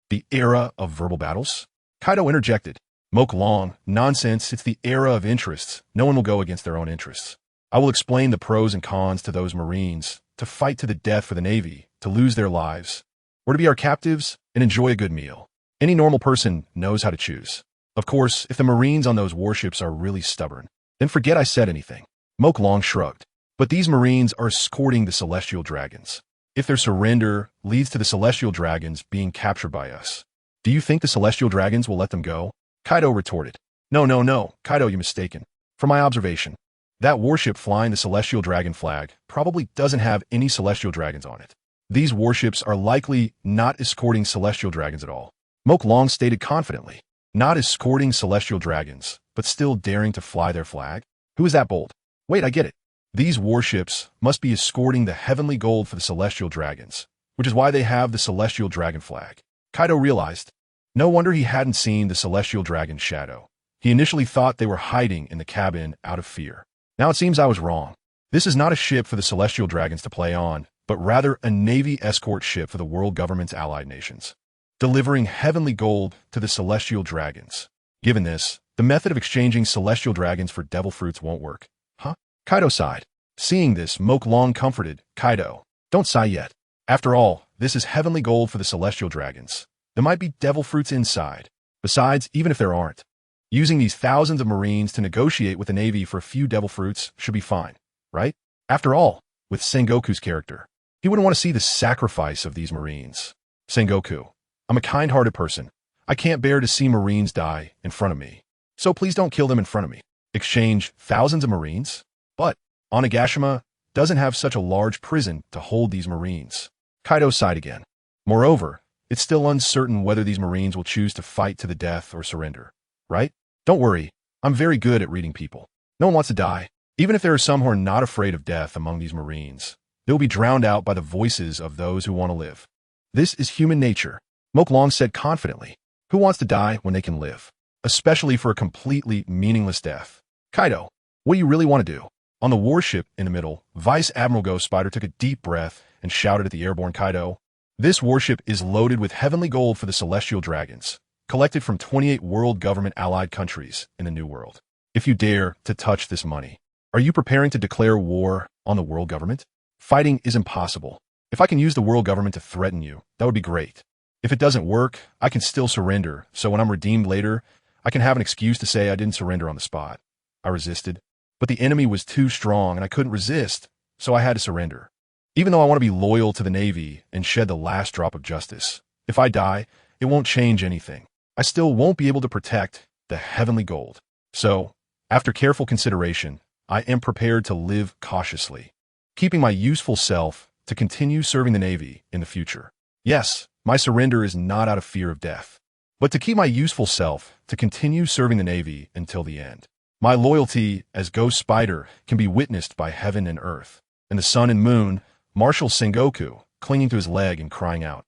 the era of verbal battles? Kaido interjected. LongWrongly, nonsense, it's the era of interests. No one will go against their own interests. I will explain the pros and cons to those Marines, to fight to the death for the Navy, to lose their lives, or to be our captives and enjoy a good meal. Any normal person knows how to choose. Of course, if the Marines on those warships are really stubborn, then forget I said anything. LongWrongly shrugged. But these Marines are escorting the celestial dragons. if their surrender leads to the celestial dragons being captured by us. Do you think the celestial dragons will let them go? Kaido retorted. No, Kaido, you're mistaken. From my observation, that warship flying the celestial dragon flag probably doesn't have any celestial dragons on it. These warships are likely not escorting celestial dragons at all. LongWrongly stated confidently. Not escorting celestial dragons, but still daring to fly their flag? Who is that bold? Wait, I get it. These warships must be escorting the heavenly gold for the celestial dragons, which is why they have the celestial dragon flag. Kaido realized. No wonder he hadn't seen the celestial dragon's shadow. He initially thought they were hiding in the cabin out of fear. Now it seems I was wrong. This is not a ship for the celestial dragons to play on, but rather a navy escort ship for the world government's allied nations, delivering heavenly gold to the celestial dragons. Given this, the method of exchanging celestial dragons for devil fruits won't work. Huh? Kaido sighed. Seeing this, LongWrongly comforted. Kaido, don't sigh yet. After all, this is heavenly gold for the celestial dragons. There might be devil fruits inside. Besides, even if there aren't, using these thousands of marines to negotiate with the navy for a few devil fruits should be fine, right? After all, with Sengoku's character, he wouldn't want to see the sacrifice of these marines. Sengoku, I'm a kind-hearted person. I can't bear to see marines die in front of me. So please don't kill them in front of me. Exchange thousands of marines? But Onigashima doesn't have such a large prison to hold these marines. Kaido sighed again. Moreover, it's still uncertain whether these marines will choose to fight to the death or surrender, right? Don't worry, I'm very good at reading people. No one wants to die. Even if there are some who are not afraid of death among these marines, they'll be drowned out by the voices of those who want to live. This is human nature, LongWrongly said confidently. Who wants to die when they can live? Especially for a completely meaningless death. Kaido, what do you really want to do? On the warship in the middle, Vice Admiral Ghost Spider took a deep breath and shouted at the airborne Kaido. This warship is loaded with heavenly gold for the celestial dragons, collected from 28 world government allied countries in the New World. If you dare to touch this money, are you preparing to declare war on the world government? Fighting is impossible. If I can use the world government to threaten you, that would be great. If it doesn't work, I can still surrender, so when I'm redeemed later, I can have an excuse to say I didn't surrender on the spot. I resisted, but the enemy was too strong and I couldn't resist, so I had to surrender. Even though I want to be loyal to the Navy and shed the last drop of justice, if I die, it won't change anything. I still won't be able to protect the heavenly gold. So, after careful consideration, I am prepared to live cautiously, keeping my useful self to continue serving the Navy in the future. Yes, my surrender is not out of fear of death, but to keep my useful self to continue serving the Navy until the end. My loyalty as Ghost Spider can be witnessed by heaven and earth, and the sun and moon, Marshal Sengoku, clinging to his leg and crying out.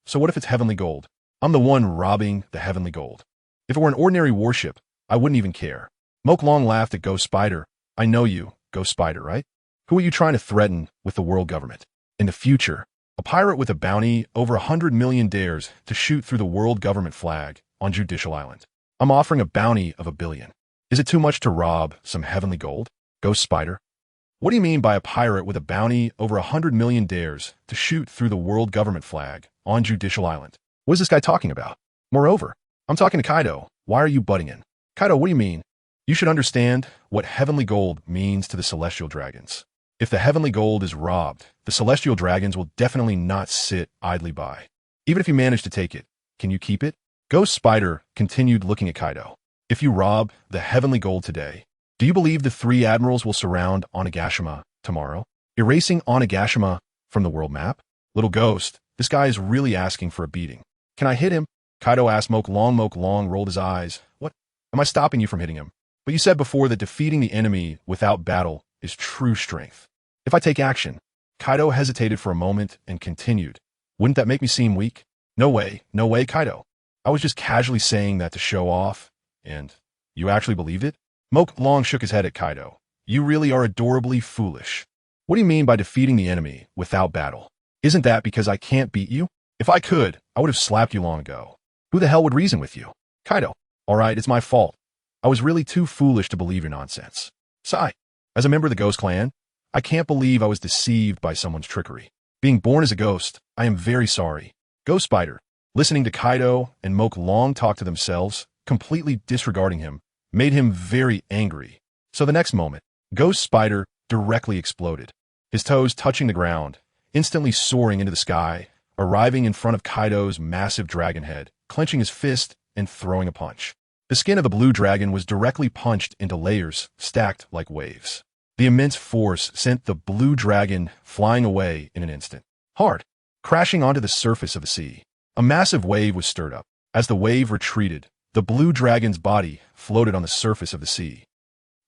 So what if it's heavenly gold? I'm the one robbing the heavenly gold. If it were an ordinary warship, I wouldn't even care. LongWrongly laughed at Ghost Spider. I know you, Ghost Spider, right? Who are you trying to threaten with the world government? In the future, a pirate with a bounty over 100 million dares to shoot through the world government flag on Judicial Island. I'm offering a bounty of 1 billion. Is it too much to rob some heavenly gold? Ghost Spider. What do you mean by a pirate with a bounty over 100 million dares to shoot through the world government flag on Judicial Island? What is this guy talking about? Moreover, I'm talking to Kaido. Why are you butting in? Kaido, what do you mean? You should understand what heavenly gold means to the celestial dragons. If the heavenly gold is robbed, the celestial dragons will definitely not sit idly by. Even if you manage to take it, can you keep it? Ghost Spider continued looking at Kaido. If you rob the heavenly gold today, do you believe the 3 admirals will surround Onigashima tomorrow, erasing Onigashima from the world map? Little Ghost, this guy is really asking for a beating. Can I hit him? Kaido asked LongWrongly rolled his eyes. What? Am I stopping you from hitting him? But you said before that defeating the enemy without battle is true strength. If I take action, Kaido hesitated for a moment and continued. Wouldn't that make me seem weak? No way, Kaido. I was just casually saying that to show off, and you actually believed it? LongWrongly shook his head at Kaido. You really are adorably foolish. What do you mean by defeating the enemy without battle? Isn't that because I can't beat you? If I could, I would have slapped you long ago. Who the hell would reason with you? Kaido. All right, it's my fault. I was really too foolish to believe your nonsense. Sigh. As a member of the Ghost Clan, I can't believe I was deceived by someone's trickery. Being born as a ghost, I am very sorry. Ghost Spider, listening to Kaido and LongWrongly talk to themselves, completely disregarding him, made him very angry. So the next moment, Ghost Spider directly exploded. His toes touching the ground, instantly soaring into the sky, arriving in front of Kaido's massive dragon head, clenching his fist and throwing a punch. The skin of the blue dragon was directly punched into layers, stacked like waves. The immense force sent the blue dragon flying away in an instant. Hard, crashing onto the surface of the sea. A massive wave was stirred up. As the wave retreated, the blue dragon's body floated on the surface of the sea.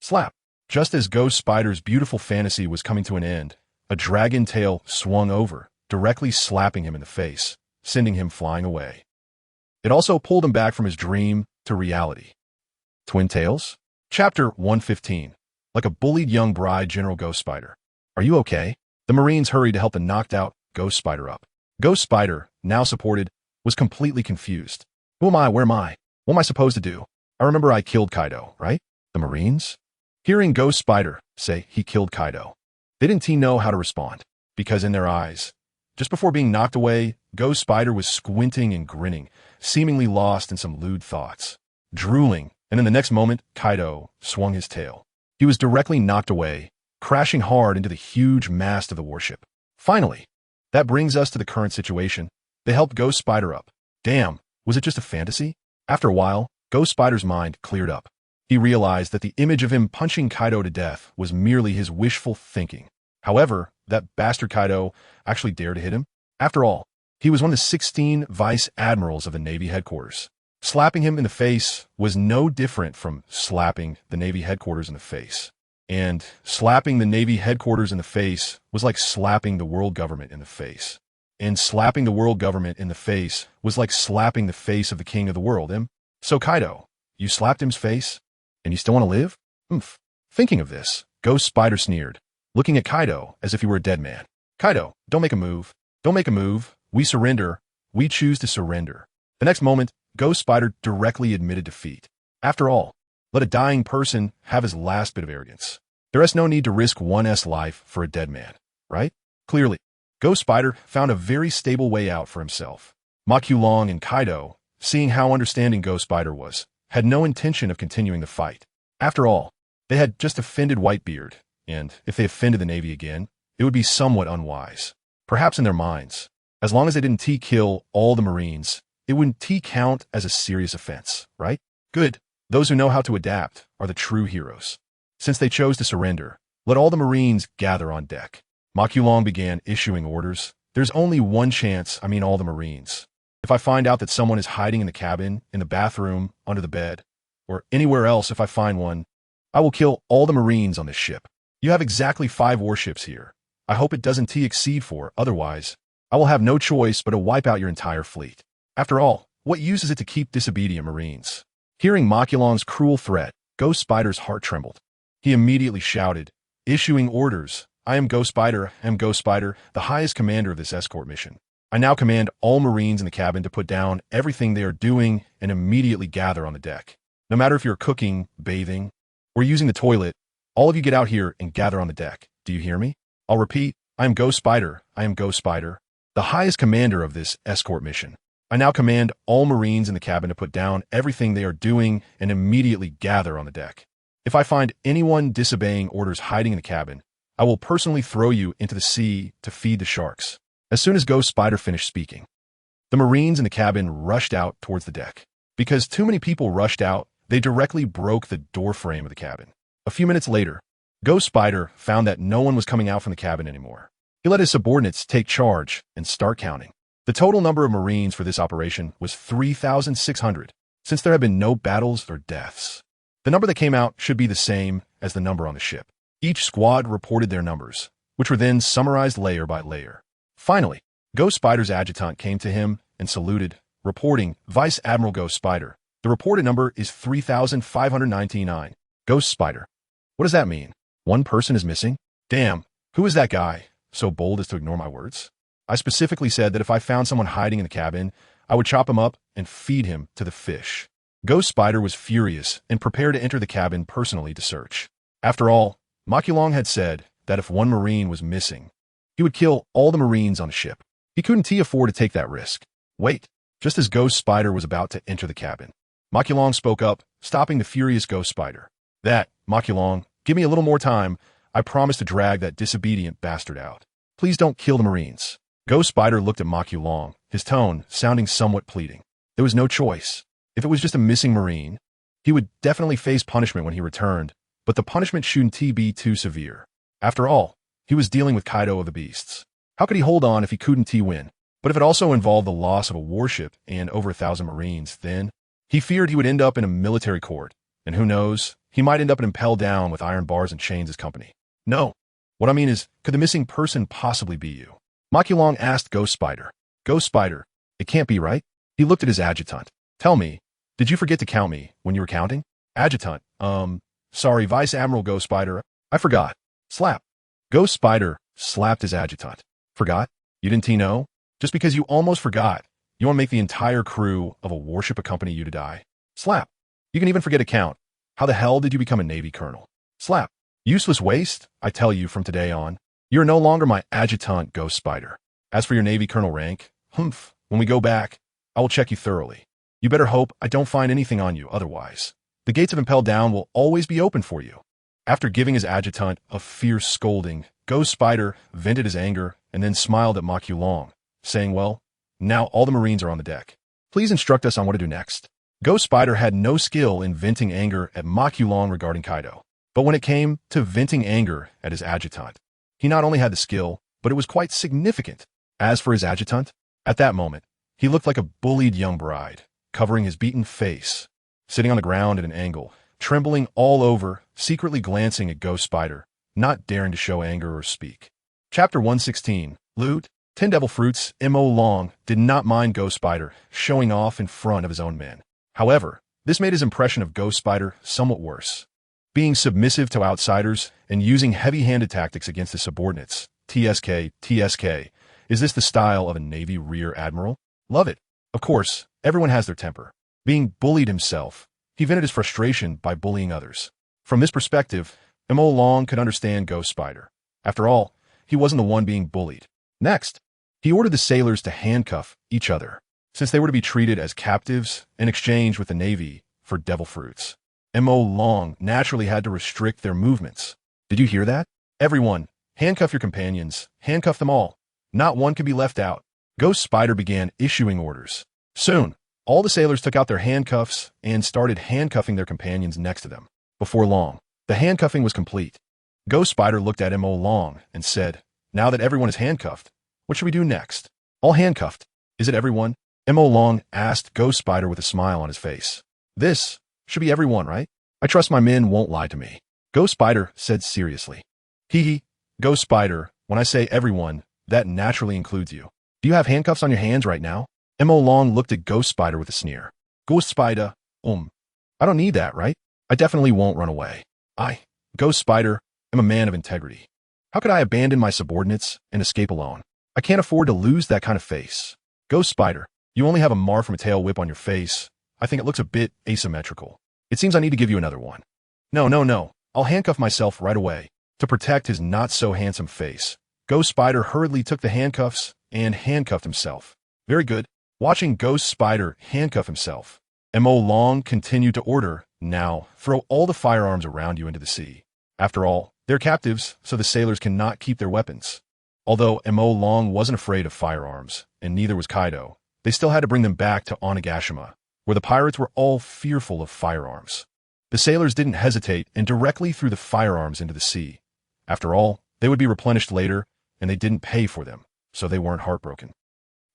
Slap! Just as Ghost Spider's beautiful fantasy was coming to an end, a dragon tail swung over, directly slapping him in the face, sending him flying away. It also pulled him back from his dream to reality. Twin Tails? Chapter 115. Like a bullied young bride, General Ghost Spider. Are you okay? The Marines hurried to help the knocked-out Ghost Spider up. Ghost Spider, now supported, was completely confused. Who am I? Where am I? What am I supposed to do? I remember I killed Kaido, right? The Marines? Hearing Ghost Spider say he killed Kaido, they didn't know how to respond, because in their eyes, just before being knocked away, Ghost Spider was squinting and grinning, seemingly lost in some lewd thoughts. Drooling, and in the next moment, Kaido swung his tail. He was directly knocked away, crashing hard into the huge mast of the warship. Finally, that brings us to the current situation. They helped Ghost Spider up. Damn, was it just a fantasy? After a while, Ghost Spider's mind cleared up. He realized that the image of him punching Kaido to death was merely his wishful thinking. However, that bastard Kaido actually dared to hit him. After all, he was one of the 16 vice admirals of the Navy headquarters. Slapping him in the face was no different from slapping the Navy headquarters in the face. And slapping the Navy headquarters in the face was like slapping the world government in the face. And slapping the world government in the face was like slapping the face of the king of the world, him. So Kaido, you slapped him's face? And you still want to live? Oomph. Thinking of this, Ghost Spider sneered, looking at Kaido as if he were a dead man. Kaido, don't make a move. Don't make a move. We surrender. We choose to surrender. The next moment, Ghost Spider directly admitted defeat. After all, let a dying person have his last bit of arrogance. There is no need to risk one's life for a dead man, right? Clearly, Ghost Spider found a very stable way out for himself. Long and Kaido, seeing how understanding Ghost Spider was, had no intention of continuing the fight. After all, they had just offended Whitebeard, and if they offended the Navy again, it would be somewhat unwise. Perhaps in their minds, as long as they didn't kill all the Marines, it wouldn't count as a serious offense, right? Good. Those who know how to adapt are the true heroes. Since they chose to surrender, let all the Marines gather on deck. Long began issuing orders. There's only one chance, all the Marines. If I find out that someone is hiding in the cabin, in the bathroom, under the bed, or anywhere else if I find one, I will kill all the Marines on this ship. You have exactly 5 warships here. I hope it doesn't exceed 4, otherwise, I will have no choice but to wipe out your entire fleet. After all, what use is it to keep disobedient Marines? Hearing Makulong's cruel threat, Ghost Spider's heart trembled. He immediately shouted, issuing orders, I am Ghost Spider, the highest commander of this escort mission. I now command all Marines in the cabin to put down everything they are doing and immediately gather on the deck. No matter if you're cooking, bathing, or using the toilet, all of you get out here and gather on the deck. Do you hear me? I'll repeat, I am Ghost Spider, the highest commander of this escort mission. I now command all Marines in the cabin to put down everything they are doing and immediately gather on the deck. If I find anyone disobeying orders hiding in the cabin, I will personally throw you into the sea to feed the sharks. As soon as Ghost Spider finished speaking, the Marines in the cabin rushed out towards the deck. Because too many people rushed out, they directly broke the door frame of the cabin. A few minutes later, Ghost Spider found that no one was coming out from the cabin anymore. He let his subordinates take charge and start counting. The total number of Marines for this operation was 3,600, since there had been no battles or deaths. The number that came out should be the same as the number on the ship. Each squad reported their numbers, which were then summarized layer by layer. Finally, Ghost Spider's adjutant came to him and saluted, reporting, Vice Admiral Ghost Spider, the reported number is 3,599. Ghost Spider. What does that mean? One person is missing? Damn, who is that guy, so bold as to ignore my words? I specifically said that if I found someone hiding in the cabin, I would chop him up and feed him to the fish. Ghost Spider was furious and prepared to enter the cabin personally to search. After all, Makulong had said that if one Marine was missing, he would kill all the Marines on the ship. He couldn't afford to take that risk. Wait, just as Ghost Spider was about to enter the cabin, Makulong spoke up, stopping the furious Ghost Spider. Makulong, give me a little more time. I promise to drag that disobedient bastard out. Please don't kill the Marines. Ghost Spider looked at Long, his tone sounding somewhat pleading. There was no choice. If it was just a missing Marine, he would definitely face punishment when he returned, but the punishment shouldn't be too severe. After all, he was dealing with Kaido of the Beasts. How could he hold on if he couldn't win? But if it also involved the loss of a warship and over 1,000 Marines, then he feared he would end up in a military court, and who knows, he might end up impaled down with iron bars and chains as company. No. What I mean is, could the missing person possibly be you? Long asked Ghost Spider. Ghost Spider, it can't be, right? He looked at his adjutant. Tell me, did you forget to count me when you were counting? Adjutant, sorry, Vice Admiral Ghost Spider, I forgot. Slap. Ghost Spider slapped his adjutant. Forgot? You didn't know? Just because you almost forgot, you want to make the entire crew of a warship accompany you to die? Slap. You can even forget to count. How the hell did you become a Navy colonel? Slap. Useless waste, I tell you from today on. You are no longer my adjutant, Ghost Spider. As for your Navy colonel rank, humph, when we go back, I will check you thoroughly. You better hope I don't find anything on you otherwise. The gates of Impel Down will always be open for you. After giving his adjutant a fierce scolding, Ghost Spider vented his anger and then smiled at Long, saying, well, now all the Marines are on the deck. Please instruct us on what to do next. Ghost Spider had no skill in venting anger at Long regarding Kaido. But when it came to venting anger at his adjutant, he not only had the skill, but it was quite significant. As for his adjutant, at that moment, he looked like a bullied young bride, covering his beaten face, sitting on the ground at an angle, trembling all over, secretly glancing at Ghost Spider, not daring to show anger or speak. Chapter 116, Loot. 10 Devil Fruits. Long did not mind Ghost Spider showing off in front of his own men. However, this made his impression of Ghost Spider somewhat worse. Being submissive to outsiders and using heavy-handed tactics against his subordinates. TSK. Is this the style of a Navy Rear Admiral? Love it. Of course, everyone has their temper. Being bullied himself, he vented his frustration by bullying others. From this perspective, Long could understand Ghost Spider. After all, he wasn't the one being bullied. Next, he ordered the sailors to handcuff each other, since they were to be treated as captives in exchange with the Navy for devil fruits. Long naturally had to restrict their movements. Did you hear that? Everyone, handcuff your companions, handcuff them all. Not one could be left out. Ghost Spider began issuing orders. Soon, all the sailors took out their handcuffs and started handcuffing their companions next to them. Before long, the handcuffing was complete. Ghost Spider looked at Long and said, now that everyone is handcuffed, what should we do next? All handcuffed. Is it everyone? Long asked Ghost Spider with a smile on his face. This should be everyone, right? I trust my men won't lie to me. Ghost Spider said seriously. Hee. Ghost Spider, when I say everyone, that naturally includes you. Do you have handcuffs on your hands right now? Long looked at Ghost Spider with a sneer. Ghost Spider, I don't need that, right? I definitely won't run away. Ghost Spider, am a man of integrity. How could I abandon my subordinates and escape alone? I can't afford to lose that kind of face. Ghost Spider, you only have a mar from a tail whip on your face. I think it looks a bit asymmetrical. It seems I need to give you another one. No. I'll handcuff myself right away. To protect his not-so-handsome face, Ghost Spider hurriedly took the handcuffs and handcuffed himself. Very good. Watching Ghost Spider handcuff himself, Long continued to order, now, throw all the firearms around you into the sea. After all, they're captives, so the sailors cannot keep their weapons. Although Long wasn't afraid of firearms, and neither was Kaido, they still had to bring them back to Onigashima, where the pirates were all fearful of firearms. The sailors didn't hesitate and directly threw the firearms into the sea. After all, they would be replenished later, and they didn't pay for them, so they weren't heartbroken.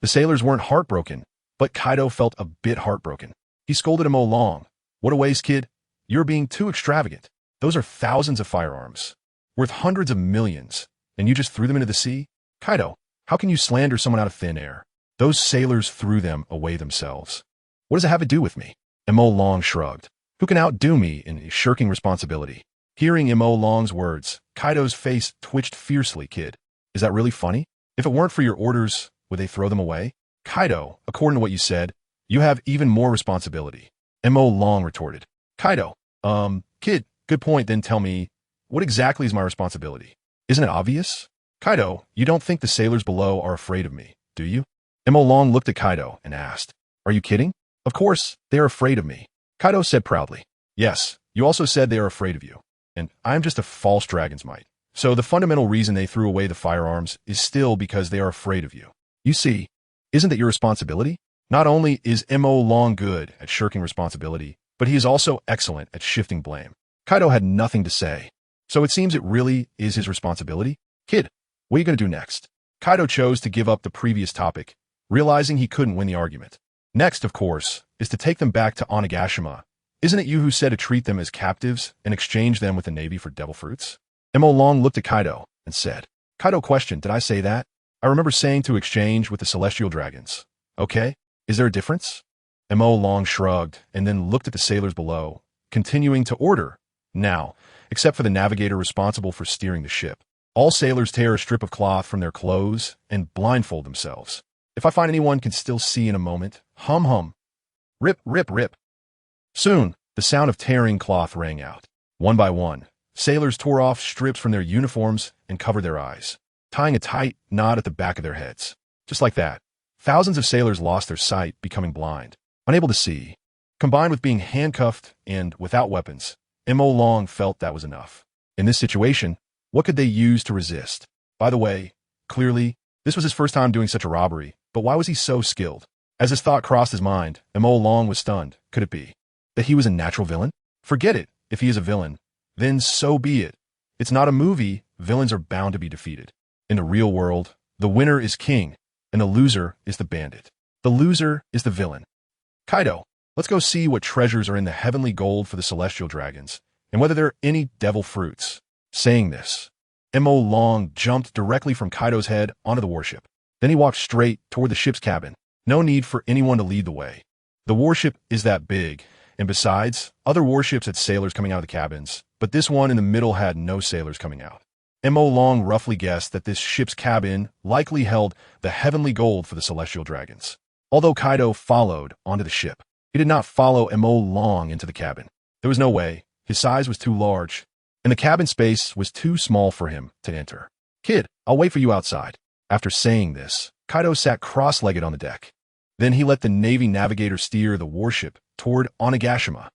The sailors weren't heartbroken, but Kaido felt a bit heartbroken. He scolded Long. What a waste, kid. You're being too extravagant. Those are thousands of firearms, worth hundreds of millions, and you just threw them into the sea? Kaido, how can you slander someone out of thin air? Those sailors threw them away themselves. What does it have to do with me? Long shrugged. Who can outdo me in shirking responsibility? Hearing Long's words, Kaido's face twitched fiercely. Kid, is that really funny? If it weren't for your orders, would they throw them away? Kaido, according to what you said, you have even more responsibility. Long retorted. Kaido, kid, good point, then tell me, what exactly is my responsibility? Isn't it obvious? Kaido, you don't think the sailors below are afraid of me, do you? Long looked at Kaido and asked, are you kidding? Of course, they are afraid of me. Kaido said proudly. Yes, you also said they are afraid of you. And I'm just a false dragon's mite. So the fundamental reason they threw away the firearms is still because they are afraid of you. You see, isn't that your responsibility? Not only is Mo Long good at shirking responsibility, but he is also excellent at shifting blame. Kaido had nothing to say. So it seems it really is his responsibility? Kid, what are you going to do next? Kaido chose to give up the previous topic, realizing he couldn't win the argument. Next, of course, is to take them back to Onigashima. Isn't it you who said to treat them as captives and exchange them with the Navy for devil fruits? Mo Long looked at Kaido and said, Kaido questioned, did I say that? I remember saying to exchange with the celestial dragons. Okay, is there a difference? Mo Long shrugged and then looked at the sailors below, continuing to order. Now, except for the navigator responsible for steering the ship, all sailors tear a strip of cloth from their clothes and blindfold themselves. If I find anyone can still see in a moment, hum hum. Rip, rip, rip. Soon, the sound of tearing cloth rang out. One by one, sailors tore off strips from their uniforms and covered their eyes, tying a tight knot at the back of their heads. Just like that, thousands of sailors lost their sight, becoming blind, unable to see. Combined with being handcuffed and without weapons, Mo Long felt that was enough. In this situation, what could they use to resist? By the way, clearly, this was his first time doing such a robbery, but why was he so skilled? As his thought crossed his mind, Mo Long was stunned. Could it be that he was a natural villain? Forget it. If he is a villain, then so be it. It's not a movie. Villains are bound to be defeated. In the real world, the winner is king, and the loser is the bandit. The loser is the villain. Kaido, let's go see what treasures are in the heavenly gold for the celestial dragons, and whether there are any devil fruits. Saying this, Mo Long jumped directly from Kaido's head onto the warship. Then he walked straight toward the ship's cabin. No need for anyone to lead the way. The warship is that big, and besides, other warships had sailors coming out of the cabins, but this one in the middle had no sailors coming out. Mo Long roughly guessed that this ship's cabin likely held the heavenly gold for the celestial dragons. Although Kaido followed onto the ship, he did not follow Mo Long into the cabin. There was no way. His size was too large, and the cabin space was too small for him to enter. Kid, I'll wait for you outside. After saying this, Kaido sat cross-legged on the deck. Then he let the Navy navigator steer the warship toward Onigashima.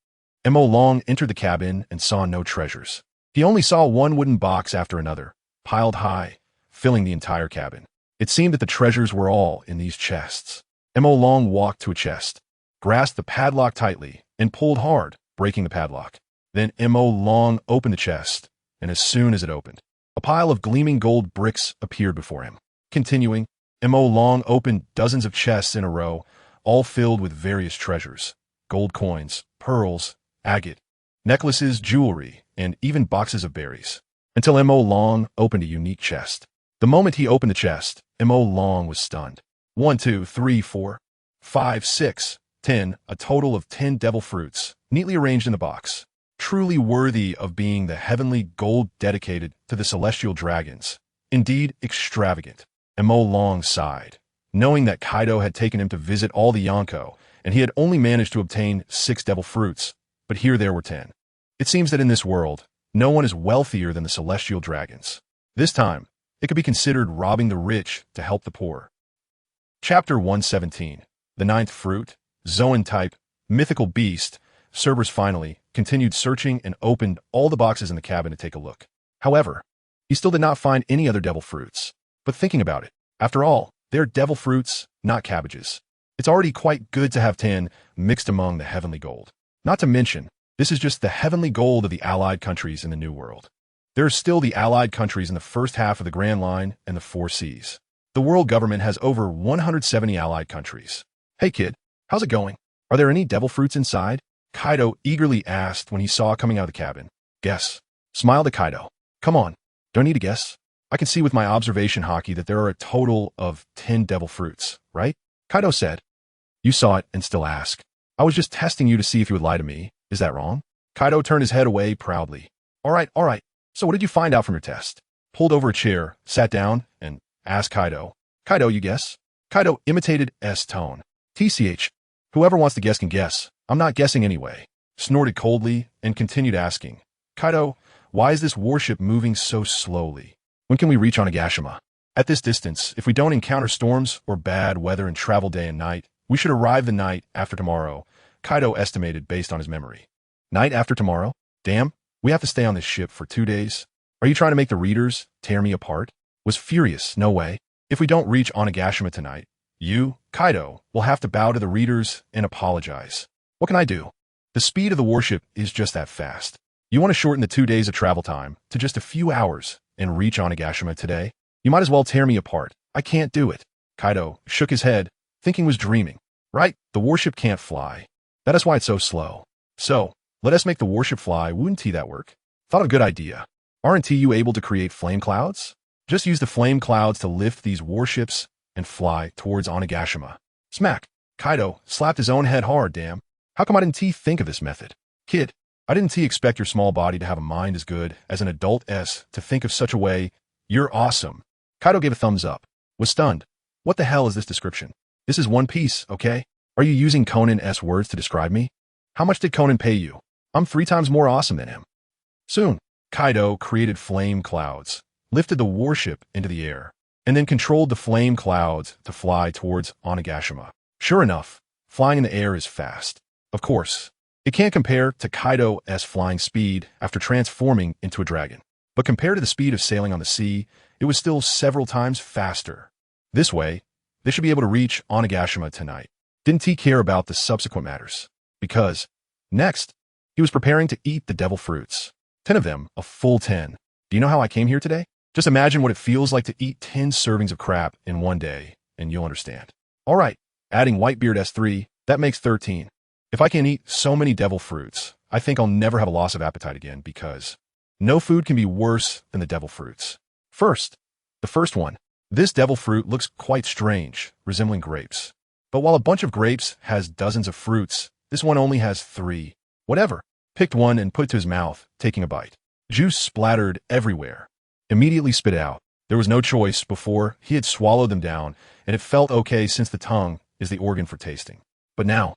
Mo Long entered the cabin and saw no treasures. He only saw one wooden box after another, piled high, filling the entire cabin. It seemed that the treasures were all in these chests. Mo Long walked to a chest, grasped the padlock tightly, and pulled hard, breaking the padlock. Then Mo Long opened the chest, and as soon as it opened, a pile of gleaming gold bricks appeared before him. Continuing, Mo Long opened dozens of chests in a row, all filled with various treasures, gold coins, pearls, agate, necklaces, jewelry, and even boxes of berries, until Mo Long opened a unique chest. The moment he opened the chest, Mo Long was stunned. 1, 2, 3, 4, 5, 6, 10, a total of 10 devil fruits, neatly arranged in the box, truly worthy of being the heavenly gold dedicated to the celestial dragons. Indeed, extravagant. Mo Long sighed, knowing that Kaido had taken him to visit all the Yonko, and he had only managed to obtain 6 devil fruits, but here there were 10. It seems that in this world, no one is wealthier than the celestial dragons. This time, it could be considered robbing the rich to help the poor. Chapter 117. The Ninth Fruit, Zoan Type, Mythical Beast. Cerberus finally continued searching and opened all the boxes in the cabin to take a look. However, he still did not find any other devil fruits. But thinking about it, after all, they're devil fruits, not cabbages. It's already quite good to have 10 mixed among the heavenly gold. Not to mention, this is just the heavenly gold of the allied countries in the New World. There are still the allied countries in the first half of the Grand Line and the 4 Seas. The world government has over 170 allied countries. Hey kid, how's it going? Are there any devil fruits inside? Kaido eagerly asked when he saw coming out of the cabin. Guess. Smiled at Kaido. Come on, don't need to guess. I can see with my observation hockey that there are a total of 10 devil fruits, right? Kaido said. You saw it and still ask. I was just testing you to see if you would lie to me. Is that wrong? Kaido turned his head away proudly. All right. So what did you find out from your test? Pulled over a chair, sat down, and asked Kaido. Kaido, you guess? Kaido imitated S tone. TCH. Whoever wants to guess can guess. I'm not guessing anyway. Snorted coldly and continued asking. Kaido, why is this warship moving so slowly? When can we reach Onigashima? At this distance, if we don't encounter storms or bad weather and travel day and night, we should arrive the night after tomorrow, Kaido estimated based on his memory. Night after tomorrow? Damn, we have to stay on this ship for 2 days. Are you trying to make the readers tear me apart? Was furious, no way. If we don't reach Onigashima tonight, you, Kaido, will have to bow to the readers and apologize. What can I do? The speed of the warship is just that fast. You want to shorten the 2 days of travel time to just a few hours and reach Onigashima today? You might as well tear me apart. I can't do it. Kaido shook his head, thinking was dreaming. Right, the warship can't fly. That is why it's so slow. So, let us make the warship fly. Wouldn't that work? Thought of a good idea. Aren't you able to create flame clouds? Just use the flame clouds to lift these warships and fly towards Onigashima. Smack. Kaido slapped his own head hard, damn. How come I didn't think of this method? Kid, I didn't expect your small body to have a mind as good as an adult to think of such a way. You're awesome. Kaido gave a thumbs up. Was stunned. What the hell is this description? This is One Piece, okay? Are you using Conan's words to describe me? How much did Conan pay you? I'm 3 times more awesome than him. Soon, Kaido created flame clouds, lifted the warship into the air, and then controlled the flame clouds to fly towards Onigashima. Sure enough, flying in the air is fast. Of course, it can't compare to Kaido's flying speed after transforming into a dragon. But compared to the speed of sailing on the sea, it was still several times faster. This way, they should be able to reach Onigashima tonight. Didn't he care about the subsequent matters? Because, next, he was preparing to eat the devil fruits. 10 of them, a full 10. Do you know how I came here today? Just imagine what it feels like to eat 10 servings of crap in one day, and you'll understand. All right, adding Whitebeard S3, that makes 13. If I can eat so many devil fruits, I think I'll never have a loss of appetite again because no food can be worse than the devil fruits. First, the first one. This devil fruit looks quite strange, resembling grapes. But while a bunch of grapes has dozens of fruits, this one only has 3. Whatever. Picked one and put it to his mouth, taking a bite. Juice splattered everywhere. Immediately spit out. There was no choice before he had swallowed them down, and it felt okay since the tongue is the organ for tasting. But now,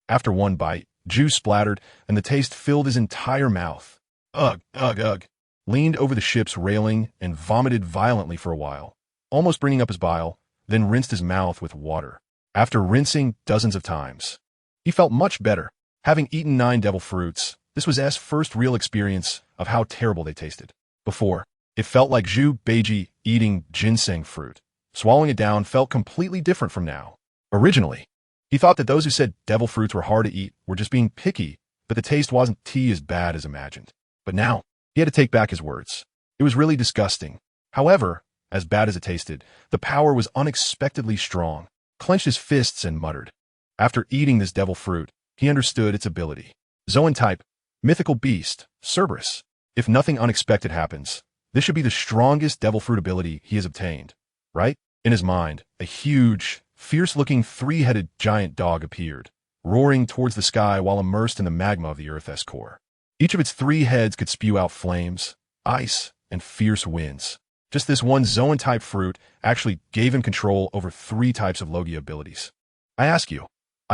after one bite, juice splattered, and the taste filled his entire mouth. Ugh, ugh, ugh. Leaned over the ship's railing and vomited violently for a while, almost bringing up his bile, then rinsed his mouth with water. After rinsing dozens of times, he felt much better. Having eaten 9 devil fruits, this was S' first real experience of how terrible they tasted. Before, it felt like Zhu Beiji eating ginseng fruit. Swallowing it down felt completely different from now. Originally, he thought that those who said devil fruits were hard to eat were just being picky, but the taste wasn't as bad as imagined. But now, he had to take back his words. It was really disgusting. However, as bad as it tasted, the power was unexpectedly strong. Clenched his fists and muttered. After eating this devil fruit, he understood its ability. Zoan type, mythical beast, Cerberus. If nothing unexpected happens, this should be the strongest devil fruit ability he has obtained, right? In his mind, a huge, fierce-looking 3-headed giant dog appeared, roaring towards the sky while immersed in the magma of the Earth's core. Each of its 3 heads could spew out flames, ice, and fierce winds. Just this one Zoan-type fruit actually gave him control over 3 types of Logia abilities. I ask you,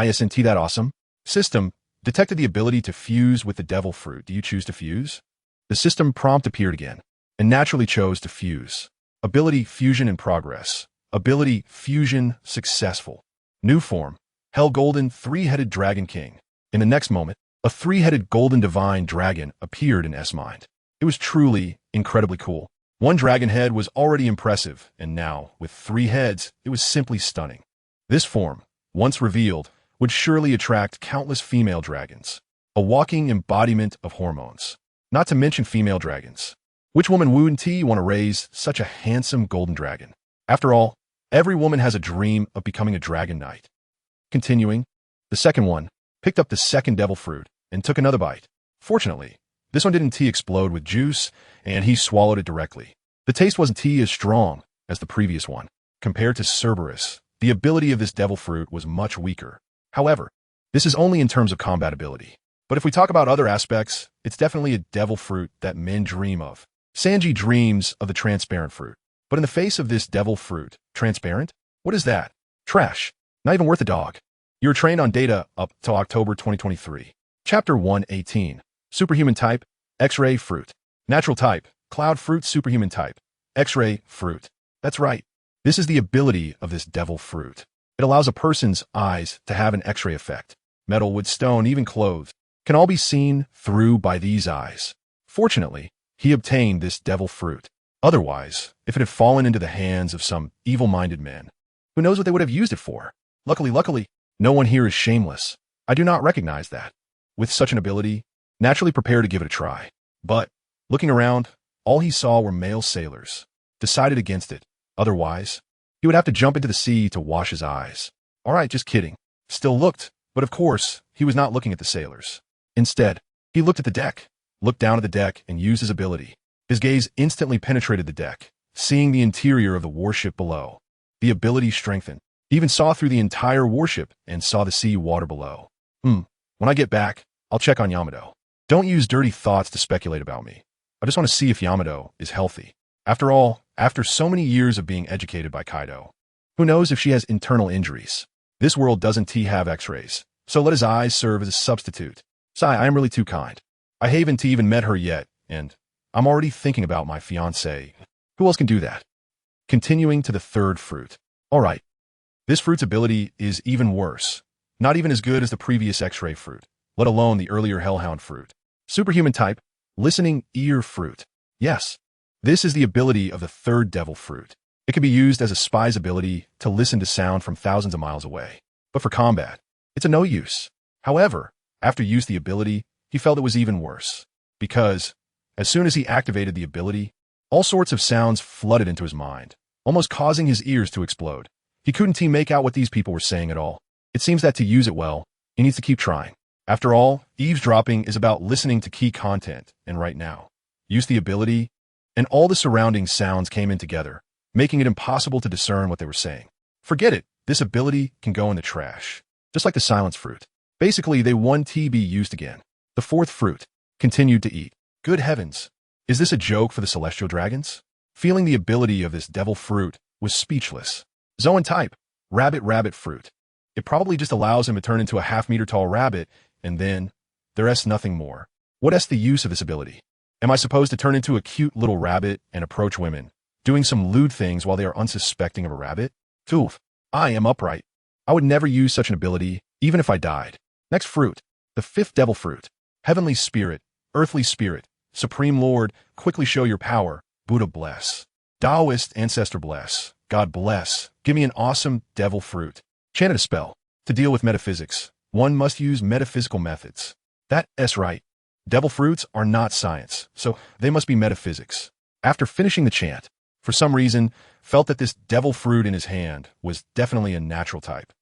isn't that awesome? System detected the ability to fuse with the devil fruit. Do you choose to fuse? The system prompt appeared again, and naturally chose to fuse. Ability fusion in progress. Ability fusion successful. New form, Hell Golden 3-headed Dragon King. In the next moment, a 3-headed golden divine dragon appeared in S' mind. It was truly incredibly cool. One dragon head was already impressive, and now, with 3 heads, it was simply stunning. This form, once revealed, would surely attract countless female dragons. A walking embodiment of hormones. Not to mention female dragons. Which woman wouldn't want to raise such a handsome golden dragon? After all, every woman has a dream of becoming a dragon knight. Continuing, the second one picked up the second devil fruit and took another bite. Fortunately, this one didn't explode with juice, and he swallowed it directly. The taste wasn't as strong as the previous one. Compared to Cerberus, the ability of this devil fruit was much weaker. However, this is only in terms of combat ability. But if we talk about other aspects, it's definitely a devil fruit that men dream of. Sanji dreams of the transparent fruit. But in the face of this devil fruit, transparent? What is that? Trash. Not even worth a dog. You're trained on data up till October 2023. Chapter 118. Superhuman type, X-ray fruit. Natural type, cloud fruit. Superhuman type, X-ray fruit. That's right. This is the ability of this devil fruit. It allows a person's eyes to have an X-ray effect. Metal, wood, stone, even clothes can all be seen through by these eyes. Fortunately, he obtained this devil fruit. Otherwise, if it had fallen into the hands of some evil-minded men, who knows what they would have used it for? Luckily, no one here is shameless. I do not recognize that. With such an ability, naturally prepared to give it a try. But, looking around, all he saw were male sailors. Decided against it. Otherwise, he would have to jump into the sea to wash his eyes. Alright, just kidding. Still looked, but of course, he was not looking at the sailors. Instead, he looked at the deck, looked down at the deck, and used his ability. His gaze instantly penetrated the deck, seeing the interior of the warship below. The ability strengthened. He even saw through the entire warship and saw the sea water below. When I get back, I'll check on Yamato. Don't use dirty thoughts to speculate about me. I just want to see if Yamato is healthy. After all, after so many years of being educated by Kaido, who knows if she has internal injuries? This world doesn't have x-rays, so let his eyes serve as a substitute. Sigh, I am really too kind. I haven't even met her yet, and I'm already thinking about my fiancée. Who else can do that? Continuing to the third fruit. Alright. This fruit's ability is even worse. Not even as good as the previous X-ray fruit, let alone the earlier Hellhound fruit. Superhuman type, listening ear fruit. Yes, this is the ability of the third devil fruit. It can be used as a spy's ability to listen to sound from thousands of miles away. But for combat, it's a no use. However, after use the ability, he felt it was even worse. Because, as soon as he activated the ability, all sorts of sounds flooded into his mind, almost causing his ears to explode. He couldn't make out what these people were saying at all. It seems that to use it well, he needs to keep trying. After all, eavesdropping is about listening to key content, and right now, use the ability, and all the surrounding sounds came in together, making it impossible to discern what they were saying. Forget it, this ability can go in the trash. Just like the silence fruit. Basically, they want to be used again. The fourth fruit continued to eat. Good heavens, is this a joke for the celestial dragons? Feeling the ability of this devil fruit was speechless. Zoan type, rabbit fruit. It probably just allows him to turn into a half-meter tall rabbit, and then, there's nothing more. What is the use of this ability? Am I supposed to turn into a cute little rabbit and approach women, doing some lewd things while they are unsuspecting of a rabbit? Oof, I am upright. I would never use such an ability, even if I died. Next fruit, the fifth devil fruit. Heavenly spirit, earthly spirit, supreme lord, quickly show your power, Buddha bless. Taoist ancestor bless, God bless, give me an awesome devil fruit. Chanted a spell. To deal with metaphysics, one must use metaphysical methods. That's right. Devil fruits are not science, so they must be metaphysics. After finishing the chant, for some reason, felt that this devil fruit in his hand was definitely a natural type.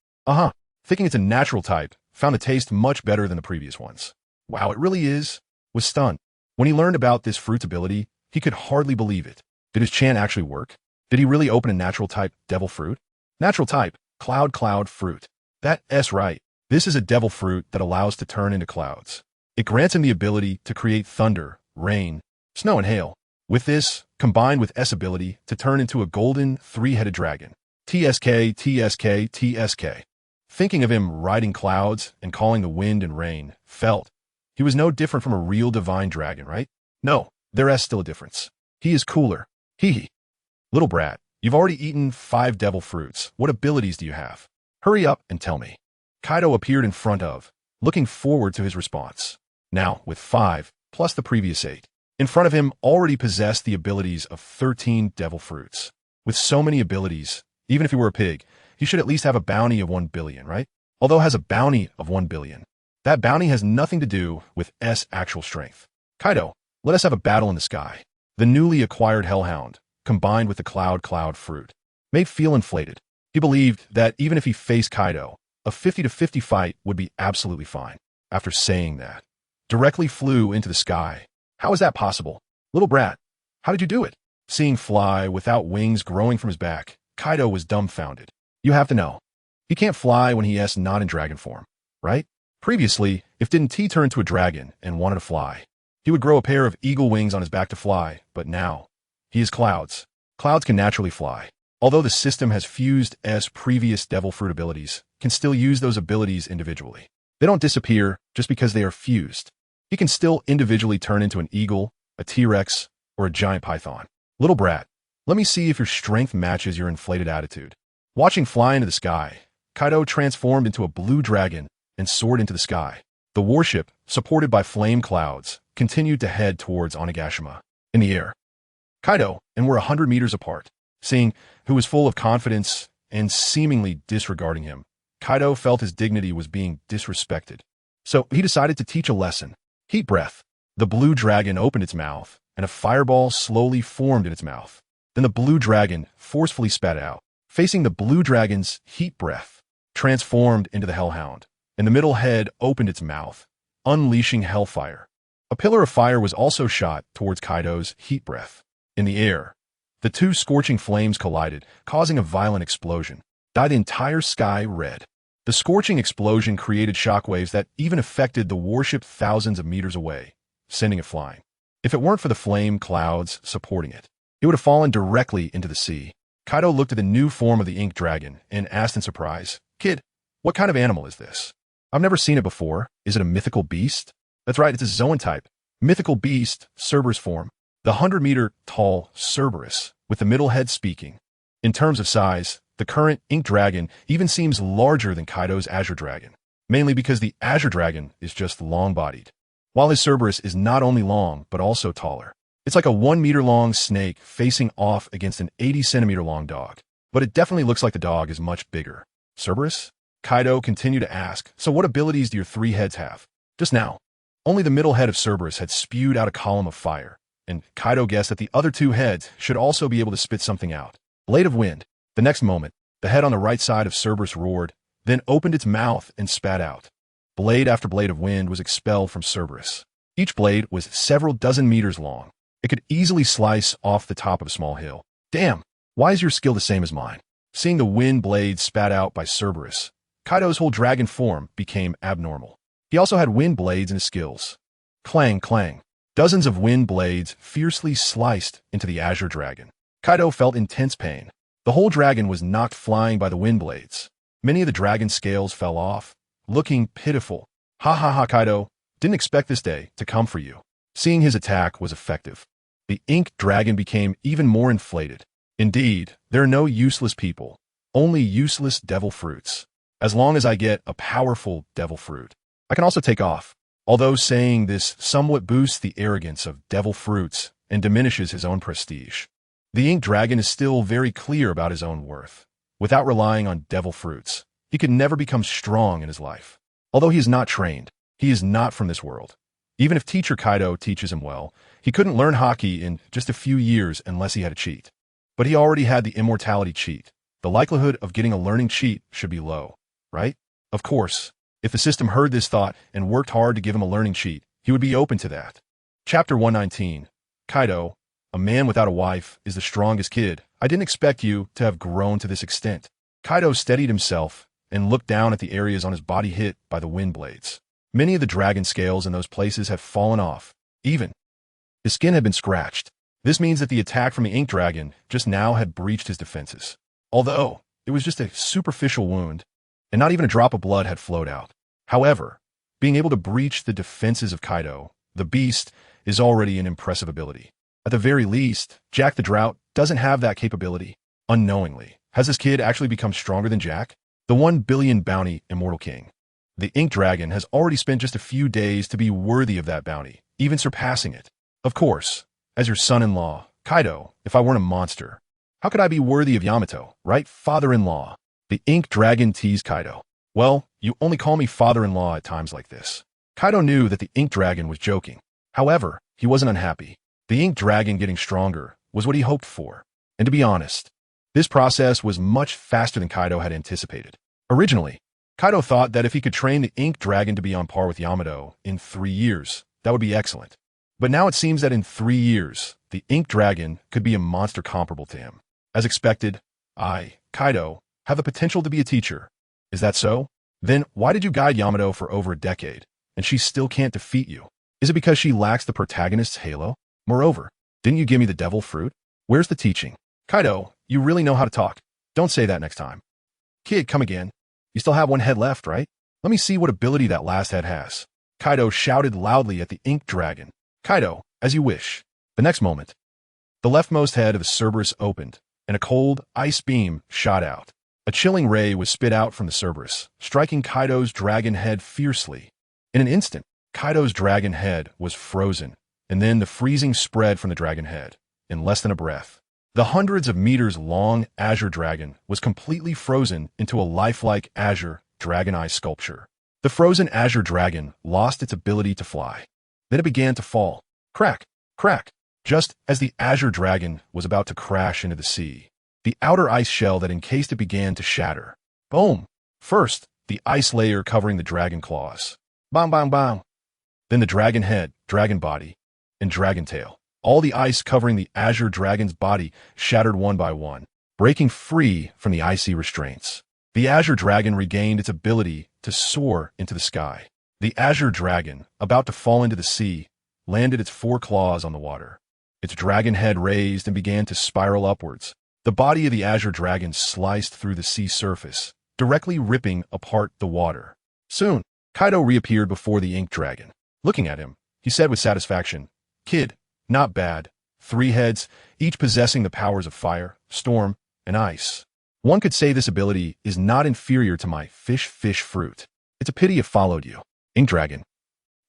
Thinking it's a natural type, found the taste much better than the previous ones. Wow, it really is. Was stunned. When he learned about this fruit's ability, he could hardly believe it. Did his chant actually work? Did he really open a natural type devil fruit? Natural type, cloud fruit. That's right. This is a devil fruit that allows to turn into clouds. It grants him the ability to create thunder, rain, snow, and hail. With this, combined with S ability to turn into a golden, three-headed dragon. TSK. Thinking of him riding clouds and calling the wind and rain, felt he was no different from a real divine dragon, right? No, there is still a difference. He is cooler. Hee. Little brat, you've already eaten 5 devil fruits. What abilities do you have? Hurry up and tell me. Kaido appeared in front of, looking forward to his response. Now, with 5, plus the previous 8, in front of him already possessed the abilities of 13 devil fruits. With so many abilities, even if he were a pig, he should at least have a bounty of 1 billion, right? Although has a bounty of 1 billion. That bounty has nothing to do with S actual strength. Kaido, let us have a battle in the sky. The newly acquired Hellhound, combined with the cloud fruit, made feel inflated. He believed that even if he faced Kaido, a 50-50 fight would be absolutely fine. After saying that, directly flew into the sky. How is that possible? Little brat, how did you do it? Seeing fly without wings growing from his back, Kaido was dumbfounded. You have to know, he can't fly when he is not in dragon form, right? Previously, if didn't he turn into a dragon and wanted to fly, he would grow a pair of eagle wings on his back to fly, but now, he is clouds. Clouds can naturally fly. Although the system has fused S previous devil fruit abilities, can still use those abilities individually. They don't disappear just because they are fused. He can still individually turn into an eagle, a T-Rex, or a giant python. Little brat, let me see if your strength matches your inflated attitude. Watching fly into the sky, Kaido transformed into a blue dragon and soared into the sky. The warship, supported by flame clouds, continued to head towards Onigashima. in the air. Kaido and were 100 meters apart. Seeing who was full of confidence and seemingly disregarding him, Kaido felt his dignity was being disrespected. So he decided to teach a lesson. Heat breath. The blue dragon opened its mouth, and a fireball slowly formed in its mouth. Then the blue dragon forcefully spat out. Facing the blue dragon's heat breath, transformed into the hellhound, and the middle head opened its mouth, unleashing hellfire. A pillar of fire was also shot towards Kaido's heat breath. In the air, the two scorching flames collided, causing a violent explosion, dyed the entire sky red. The scorching explosion created shockwaves that even affected the warship thousands of meters away, sending it flying. If it weren't for the flame clouds supporting it, it would have fallen directly into the sea. Kaido looked at the new form of the ink dragon and asked in surprise, "Kid, what kind of animal is this? I've never seen it before. Is it a mythical beast?" That's right, it's a Zoan type. Mythical beast, Cerberus form. The 100-meter tall Cerberus, with the middle head speaking. In terms of size, the current ink dragon even seems larger than Kaido's Azure Dragon, mainly because the Azure Dragon is just long-bodied, while his Cerberus is not only long, but also taller. It's like a 1-meter-long snake facing off against an 80-centimeter-long dog, but it definitely looks like the dog is much bigger. Cerberus? Kaido continued to ask, "So what abilities do your three heads have?" Just now, only the middle head of Cerberus had spewed out a column of fire, and Kaido guessed that the other two heads should also be able to spit something out. Blade of Wind. The next moment, the head on the right side of Cerberus roared, then opened its mouth and spat out. Blade after blade of wind was expelled from Cerberus. Each blade was several dozen meters long. It could easily slice off the top of a small hill. Damn, why is your skill the same as mine? Seeing the wind blades spat out by Cerberus, Kaido's whole dragon form became abnormal. He also had wind blades in his skills. Clang, clang. Dozens of wind blades fiercely sliced into the Azure Dragon. Kaido felt intense pain. The whole dragon was knocked flying by the wind blades. Many of the dragon's scales fell off, looking pitiful. Ha ha ha, Kaido. Didn't expect this day to come for you. Seeing his attack was effective, the ink dragon became even more inflated. Indeed, there are no useless people, only useless devil fruits. As long as I get a powerful devil fruit, I can also take off. Although saying this somewhat boosts the arrogance of devil fruits and diminishes his own prestige. The ink dragon is still very clear about his own worth. Without relying on devil fruits, he could never become strong in his life. Although he is not trained, he is not from this world. Even if teacher Kaido teaches him well, he couldn't learn hockey in just a few years unless he had a cheat. But he already had the immortality cheat. The likelihood of getting a learning cheat should be low, right? Of course, if the system heard this thought and worked hard to give him a learning cheat, he would be open to that. Chapter 119. Kaido, a man without a wife, is the strongest kid. I didn't expect you to have grown to this extent. Kaido steadied himself and looked down at the areas on his body hit by the wind blades. Many of the dragon scales in those places had fallen off. Even his skin had been scratched. This means that the attack from the ink dragon just now had breached his defenses. Although it was just a superficial wound, and not even a drop of blood had flowed out. However, being able to breach the defenses of Kaido, the beast, is already an impressive ability. At the very least, Jack the Drought doesn't have that capability. Unknowingly, has this kid actually become stronger than Jack? The 1 billion bounty immortal king. The ink dragon has already spent just a few days to be worthy of that bounty, even surpassing it. Of course, as your son-in-law, Kaido, if I weren't a monster, how could I be worthy of Yamato, right? Father-in-law. The ink dragon teased Kaido. Well, you only call me father-in-law at times like this. Kaido knew that the ink dragon was joking. However, he wasn't unhappy. The ink dragon getting stronger was what he hoped for. And to be honest, this process was much faster than Kaido had anticipated. Originally, Kaido thought that if he could train the ink dragon to be on par with Yamato in 3 years, that would be excellent. But now it seems that in 3 years, the ink dragon could be a monster comparable to him. As expected, I, Kaido, have the potential to be a teacher. Is that so? Then why did you guide Yamato for over a decade, and she still can't defeat you? Is it because she lacks the protagonist's halo? Moreover, didn't you give me the devil fruit? Where's the teaching? Kaido, you really know how to talk. Don't say that next time. Kid, come again. You still have one head left, right? Let me see what ability that last head has. Kaido shouted loudly at the ink dragon. Kaido, as you wish. The next moment, the leftmost head of the Cerberus opened, and a cold ice beam shot out. A chilling ray was spit out from the Cerberus, striking Kaido's dragon head fiercely. In an instant, Kaido's dragon head was frozen, and then the freezing spread from the dragon head. In less than a breath, the hundreds of meters long azure dragon was completely frozen into a lifelike azure dragon eye sculpture. The frozen azure dragon lost its ability to fly. Then it began to fall. Crack, crack. Just as the azure dragon was about to crash into the sea, the outer ice shell that encased it began to shatter. Boom! First, the ice layer covering the dragon claws. Bang, bang, bang. Then the dragon head, dragon body, and dragon tail. All the ice covering the azure dragon's body shattered one by one, breaking free from the icy restraints. The azure dragon regained its ability to soar into the sky. The azure dragon, about to fall into the sea, landed its 4 claws on the water. Its dragon head raised and began to spiral upwards. The body of the azure dragon sliced through the sea surface, directly ripping apart the water. Soon, Kaido reappeared before the ink dragon. Looking at him, he said with satisfaction, "Kid, not bad. 3 heads, each possessing the powers of fire, storm, and ice. One could say this ability is not inferior to my fish fruit. It's a pity it followed you." Ink dragon.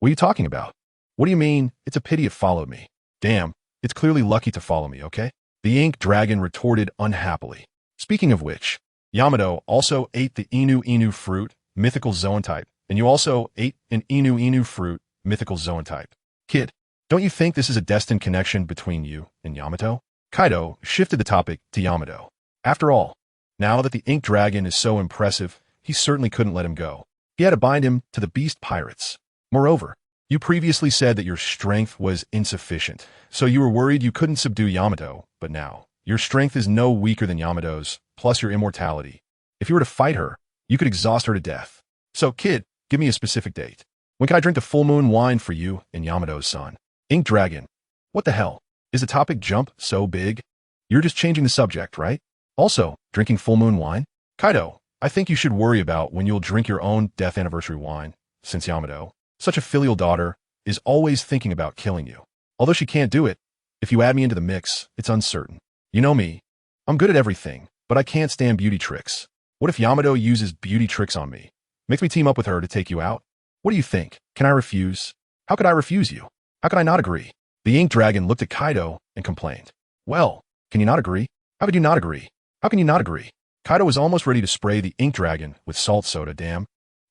What are you talking about? What do you mean, it's a pity it followed me? Damn, it's clearly lucky to follow me, okay? The ink dragon retorted unhappily. Speaking of which, Yamato also ate the Inu fruit, mythical zoan type, and you also ate an Inu fruit, mythical zoan type. Kid, don't you think this is a destined connection between you and Yamato? Kaido shifted the topic to Yamato. After all, now that the ink dragon is so impressive, he certainly couldn't let him go. He had to bind him to the beast pirates. Moreover, you previously said that your strength was insufficient, so you were worried you couldn't subdue Yamato, but now, your strength is no weaker than Yamato's, plus your immortality. If you were to fight her, you could exhaust her to death. So, kid, give me a specific date. When can I drink the full moon wine for you and Yamato's son? Ink dragon. What the hell? Is the topic jump so big? You're just changing the subject, right? Also, drinking full moon wine? Kaido, I think you should worry about when you'll drink your own death anniversary wine, since Yamato, such a filial daughter, is always thinking about killing you. Although she can't do it, if you add me into the mix, it's uncertain. You know me. I'm good at everything, but I can't stand beauty tricks. What if Yamato uses beauty tricks on me? Makes me team up with her to take you out? What do you think? Can I refuse? How could I refuse you? How could I not agree? The ink dragon looked at Kaido and complained. Well, can you not agree? How could you not agree? How can you not agree? Kaido was almost ready to spray the ink dragon with salt soda, damn.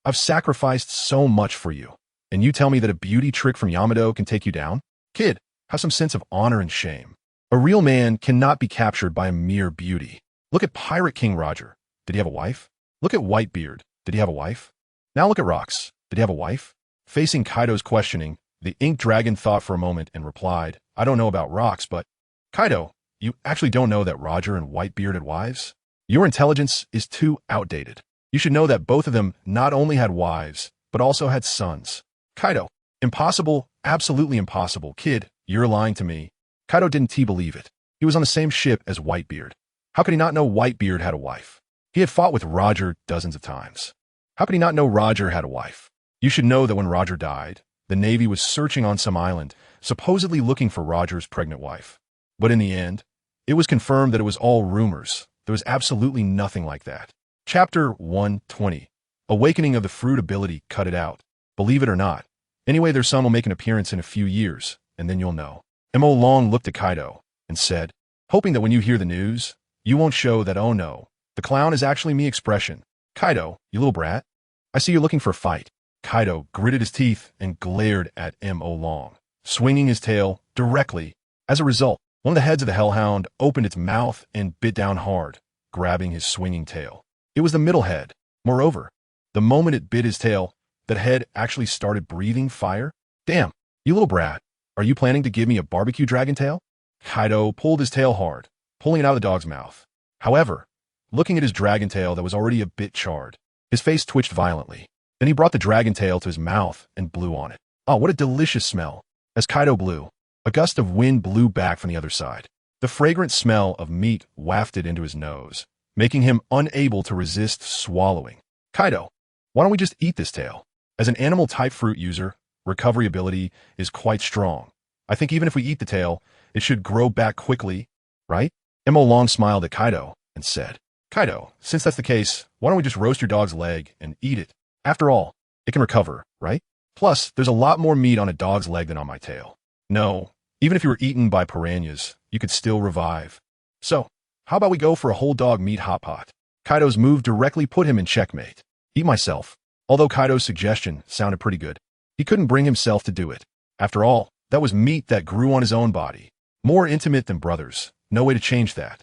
I've sacrificed so much for you, and you tell me that a beauty trick from Yamato can take you down? Kid, have some sense of honor and shame. A real man cannot be captured by a mere beauty. Look at Pirate King Roger. Did he have a wife? Look at Whitebeard. Did he have a wife? Now look at Rocks. Did he have a wife? Facing Kaido's questioning, the ink dragon thought for a moment and replied, I don't know about Rocks, but Kaido, you actually don't know that Roger and Whitebeard had wives? Your intelligence is too outdated. You should know that both of them not only had wives, but also had sons. Kaido, impossible, absolutely impossible. Kid, you're lying to me. Kaido didn't believe it. He was on the same ship as Whitebeard. How could he not know Whitebeard had a wife? He had fought with Roger dozens of times. How could he not know Roger had a wife? You should know that when Roger died, the Navy was searching on some island, supposedly looking for Roger's pregnant wife. But in the end, it was confirmed that it was all rumors. There was absolutely nothing like that. Chapter 120. Awakening of the Fruit Ability. Cut it out. Believe it or not. Anyway, their son will make an appearance in a few years, and then you'll know. M.O. Long looked at Kaido and said, hoping that when you hear the news, you won't show that, oh no, the clown is actually me expression. Kaido, you little brat. I see you're looking for a fight. Kaido gritted his teeth and glared at M.O. Long, swinging his tail directly. As a result, one of the heads of the hellhound opened its mouth and bit down hard, grabbing his swinging tail. It was the middle head. Moreover, the moment it bit his tail, that head actually started breathing fire. Damn, you little brat. Are you planning to give me a barbecue dragon tail? Kaido pulled his tail hard, pulling it out of the dog's mouth. However, looking at his dragon tail that was already a bit charred, his face twitched violently. Then he brought the dragon tail to his mouth and blew on it. Oh, what a delicious smell. As Kaido blew, a gust of wind blew back from the other side. The fragrant smell of meat wafted into his nose, making him unable to resist swallowing. Kaido, why don't we just eat this tail? As an animal-type fruit user, recovery ability is quite strong. I think even if we eat the tail, it should grow back quickly, right? M.O. Long smiled at Kaido and said, Kaido, since that's the case, why don't we just roast your dog's leg and eat it? After all, it can recover, right? Plus, there's a lot more meat on a dog's leg than on my tail. No, even if you were eaten by piranhas, you could still revive. So, how about we go for a whole dog meat hot pot? Kaido's move directly put him in checkmate. Eat myself. Although Kaido's suggestion sounded pretty good, he couldn't bring himself to do it. After all, that was meat that grew on his own body. More intimate than brothers. No way to change that.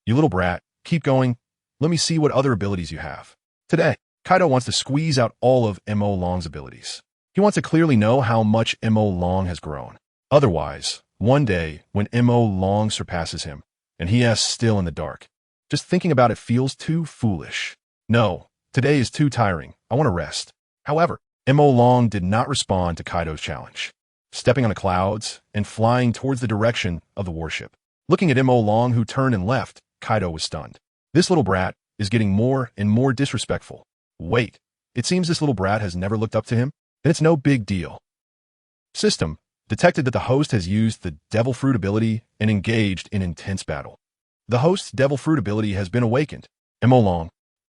You little brat, keep going. Let me see what other abilities you have. Today, Kaido wants to squeeze out all of M.O. Long's abilities. He wants to clearly know how much M.O. Long has grown. Otherwise, one day, when M.O. Long surpasses him, and he is still in the dark, just thinking about it feels too foolish. No, today is too tiring. I want to rest. However, M.O. Long did not respond to Kaido's challenge, stepping on the clouds and flying towards the direction of the warship. Looking at M.O. Long, who turned and left, Kaido was stunned. This little brat is getting more and more disrespectful. Wait, it seems this little brat has never looked up to him, and it's no big deal. System detected that the host has used the Devil Fruit ability and engaged in intense battle. The host's Devil Fruit ability has been awakened. M.O. Long,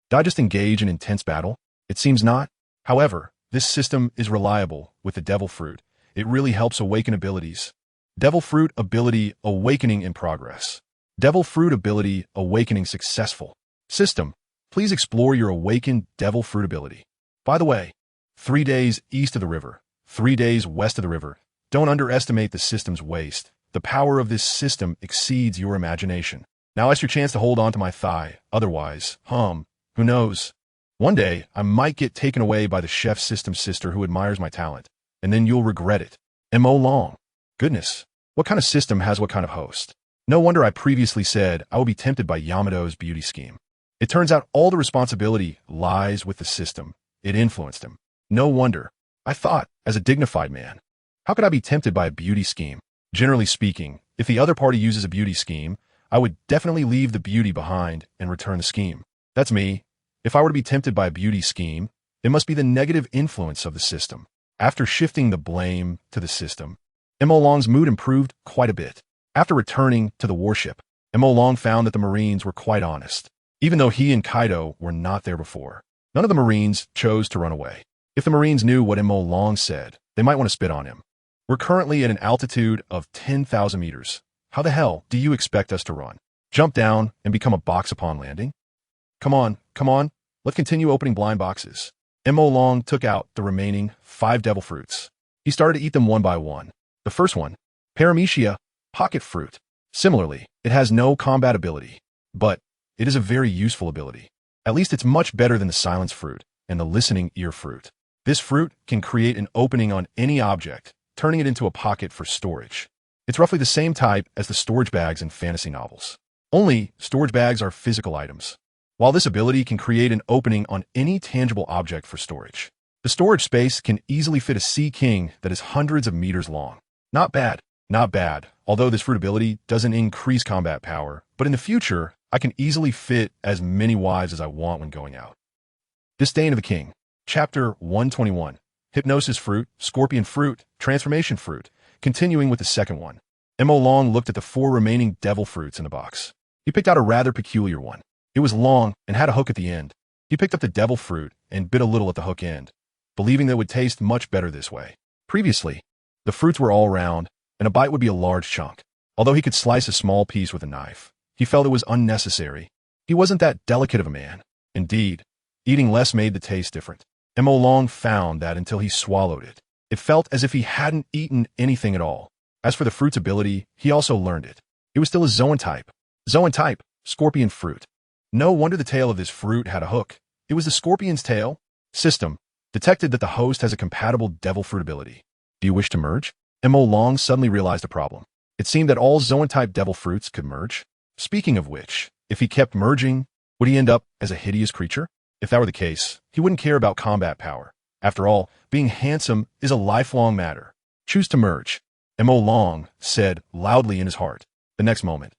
did I just engage in intense battle? It seems not. However, this system is reliable with the Devil Fruit. It really helps awaken abilities. Devil Fruit ability awakening in progress. Devil Fruit ability awakening successful. System, please explore your awakened Devil Fruit ability. By the way, 3 days east of the river, 3 days west of the river. Don't underestimate the system's waste. The power of this system exceeds your imagination. Now it's your chance to hold on to my thigh. Otherwise, who knows? One day, I might get taken away by the chef system's sister who admires my talent, and then you'll regret it. M.O. Long. Goodness, what kind of system has what kind of host? No wonder I previously said I would be tempted by Yamato's beauty scheme. It turns out all the responsibility lies with the system. It influenced him. No wonder. I thought, as a dignified man, how could I be tempted by a beauty scheme? Generally speaking, if the other party uses a beauty scheme, I would definitely leave the beauty behind and return the scheme. That's me. If I were to be tempted by a beauty scheme, it must be the negative influence of the system. After shifting the blame to the system, M.O. Long's mood improved quite a bit. After returning to the warship, M.O. Long found that the Marines were quite honest. Even though he and Kaido were not there before, none of the Marines chose to run away. If the Marines knew what M.O. Long said, they might want to spit on him. We're currently at an altitude of 10,000 meters. How the hell do you expect us to run? Jump down and become a box upon landing? Come on, let's continue opening blind boxes. M.O. Long took out the remaining 5 devil fruits. He started to eat them one by one. The first one, Paramecia, pocket fruit. Similarly, it has no combat ability, but it is a very useful ability. At least it's much better than the silence fruit and the listening ear fruit. This fruit can create an opening on any object, turning it into a pocket for storage. It's roughly the same type as the storage bags in fantasy novels. Only, storage bags are physical items, while this ability can create an opening on any tangible object for storage. The storage space can easily fit a sea king that is hundreds of meters long. Not bad, although this fruit ability doesn't increase combat power, but in the future, I can easily fit as many wives as I want when going out. Disdain of the King. Chapter 121. Hypnosis Fruit, Scorpion Fruit, Transformation Fruit. Continuing with the second one. M.O. Long looked at the 4 remaining devil fruits in the box. He picked out a rather peculiar one. It was long and had a hook at the end. He picked up the devil fruit and bit a little at the hook end, believing that it would taste much better this way. Previously, the fruits were all round, and a bite would be a large chunk. Although he could slice a small piece with a knife, he felt it was unnecessary. He wasn't that delicate of a man. Indeed, eating less made the taste different. M.O. Long found that until he swallowed it, it felt as if he hadn't eaten anything at all. As for the fruit's ability, he also learned it. It was still a Zoan type. Zoan type, scorpion fruit. No wonder the tail of this fruit had a hook. It was the scorpion's tail. System detected that the host has a compatible devil fruit ability. Do you wish to merge? M.O. Long suddenly realized a problem. It seemed that all Zoan-type devil fruits could merge. Speaking of which, if he kept merging, would he end up as a hideous creature? If that were the case, he wouldn't care about combat power. After all, being handsome is a lifelong matter. Choose to merge, M.O. Long said loudly in his heart. The next moment,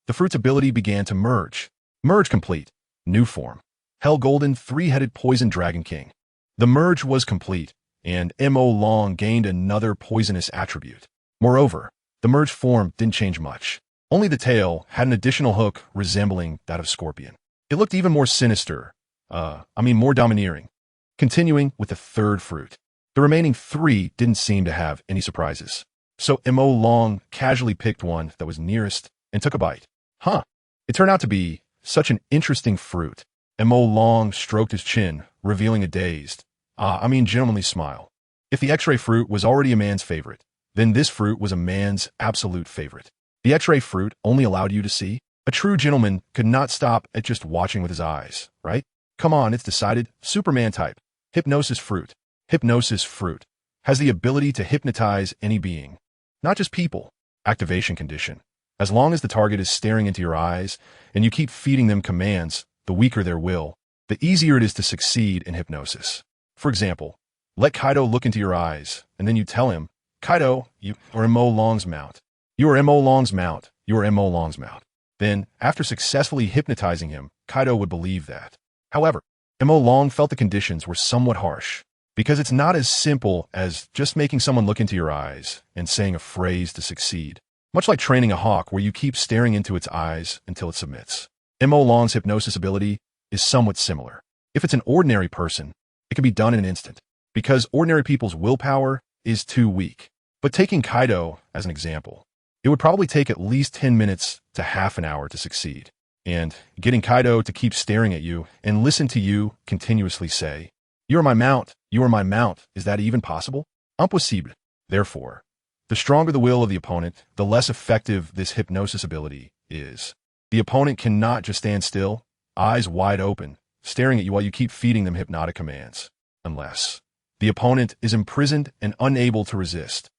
the fruit's ability began to merge. Merge complete. New form. Hell Golden 3-headed Poison Dragon King. The merge was complete, and M.O. Long gained another poisonous attribute. Moreover, the merged form didn't change much. Only the tail had an additional hook resembling that of Scorpion. It looked even more sinister. More domineering. Continuing with the third fruit. The remaining 3 didn't seem to have any surprises. So Mo Long casually picked one that was nearest and took a bite. Huh. It turned out to be such an interesting fruit. Mo Long stroked his chin, revealing a dazed, gentlemanly smile. If the X-ray fruit was already a man's favorite, then this fruit was a man's absolute favorite. The X-ray fruit only allowed you to see. A true gentleman could not stop at just watching with his eyes, right? Come on, it's decided. Superman type. Hypnosis fruit. Hypnosis fruit has the ability to hypnotize any being. Not just people. Activation condition. As long as the target is staring into your eyes and you keep feeding them commands, the weaker their will, the easier it is to succeed in hypnosis. For example, let Kaido look into your eyes, and then you tell him, Kaido, you are Mo Long's mount. You are Mo Long's mount. You are Mo Long's mount. Then, after successfully hypnotizing him, Kaido would believe that. However, Mo Long felt the conditions were somewhat harsh, because it's not as simple as just making someone look into your eyes and saying a phrase to succeed. Much like training a hawk where you keep staring into its eyes until it submits. Mo Long's hypnosis ability is somewhat similar. If it's an ordinary person, it can be done in an instant, because ordinary people's willpower is too weak. But taking Kaido as an example, it would probably take at least 10 minutes to half an hour to succeed. And getting Kaido to keep staring at you and listen to you continuously say, you are my mount, you are my mount, is that even possible? Impossible. Therefore, the stronger the will of the opponent, the less effective this hypnosis ability is. The opponent cannot just stand still, eyes wide open, staring at you while you keep feeding them hypnotic commands. Unless the opponent is imprisoned and unable to resist.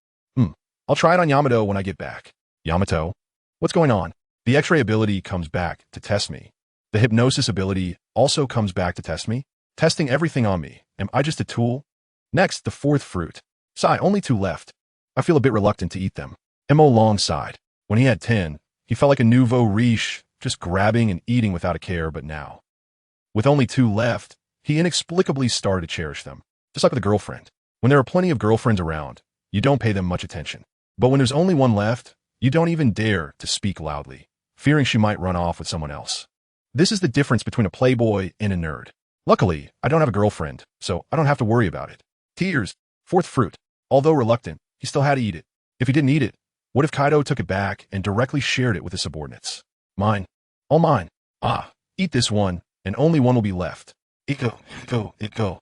I'll try it on Yamato when I get back. Yamato? What's going on? The X-ray ability comes back to test me. The hypnosis ability also comes back to test me, testing everything on me. Am I just a tool? Next, the fourth fruit. Sigh, only 2 left. I feel a bit reluctant to eat them. Mo Long sighed. When he had 10, he felt like a nouveau riche, just grabbing and eating without a care, but now, with only 2 left, he inexplicably started to cherish them. Just like with a girlfriend. When there are plenty of girlfriends around, you don't pay them much attention. But when there's only one left, you don't even dare to speak loudly, fearing she might run off with someone else. This is the difference between a playboy and a nerd. Luckily, I don't have a girlfriend, so I don't have to worry about it. Tears. Fourth fruit. Although reluctant, he still had to eat it. If he didn't eat it, what if Kaido took it back and directly shared it with his subordinates? Mine. All mine. Eat this one, and only one will be left. It go.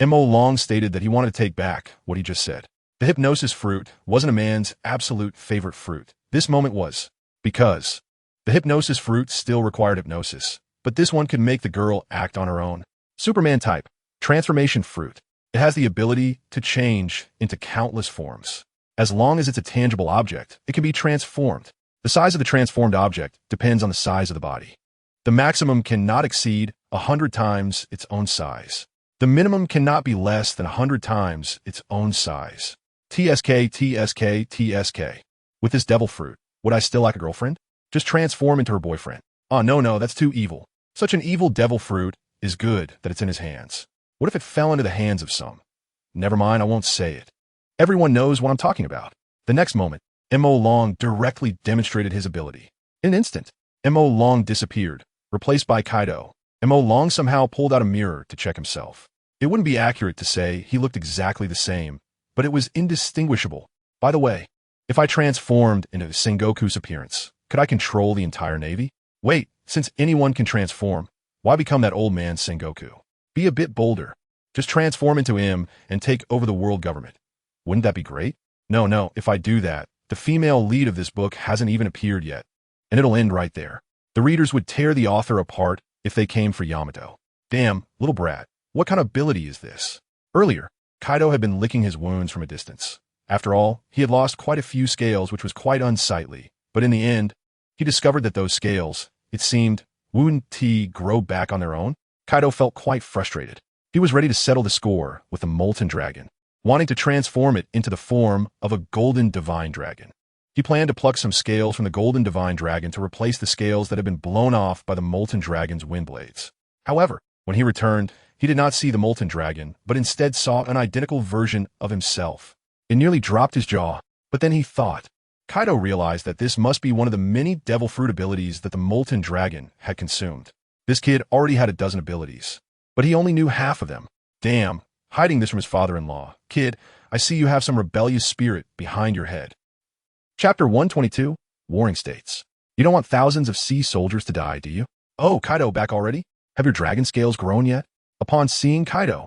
Mo Long stated that he wanted to take back what he just said. The hypnosis fruit wasn't a man's absolute favorite fruit. This moment was. Because the hypnosis fruit still required hypnosis, but this one could make the girl act on her own. Superman type. Transformation fruit. It has the ability to change into countless forms. As long as it's a tangible object, it can be transformed. The size of the transformed object depends on the size of the body. The maximum cannot exceed 100 times its own size. The minimum cannot be less than 100 times its own size. TSK. With this devil fruit, would I still like a girlfriend? Just transform into her boyfriend. No, that's too evil. Such an evil devil fruit is good that it's in his hands. What if it fell into the hands of some? Never mind, I won't say it. Everyone knows what I'm talking about. The next moment, Mo Long directly demonstrated his ability. In an instant, Mo Long disappeared, replaced by Kaido. Mo Long somehow pulled out a mirror to check himself. It wouldn't be accurate to say he looked exactly the same, but it was indistinguishable. By the way, if I transformed into Sengoku's appearance, could I control the entire navy? Wait, since anyone can transform, why become that old man Sengoku? Be a bit bolder. Just transform into him and take over the world government. Wouldn't that be great? No, if I do that, the female lead of this book hasn't even appeared yet, and it'll end right there. The readers would tear the author apart if they came for Yamato. Damn, little brat, what kind of ability is this? Earlier, Kaido had been licking his wounds from a distance. After all, he had lost quite a few scales, which was quite unsightly, but in the end, he discovered that those scales, it seemed, wouldn't grow back on their own. Kaido felt quite frustrated. He was ready to settle the score with the molten dragon, wanting to transform it into the form of a golden divine dragon. He planned to pluck some scales from the golden divine dragon to replace the scales that had been blown off by the molten dragon's wind blades. However, when he returned, he did not see the molten dragon, but instead saw an identical version of himself. It nearly dropped his jaw, but then he thought. Kaido realized that this must be one of the many devil fruit abilities that the molten dragon had consumed. This kid already had a dozen abilities, but he only knew half of them. Damn, hiding this from his father-in-law. Kid, I see you have some rebellious spirit behind your head. Chapter 122, Warring States. You don't want thousands of sea soldiers to die, do you? Oh, Kaido, back already? Have your dragon scales grown yet? Upon seeing Kaido,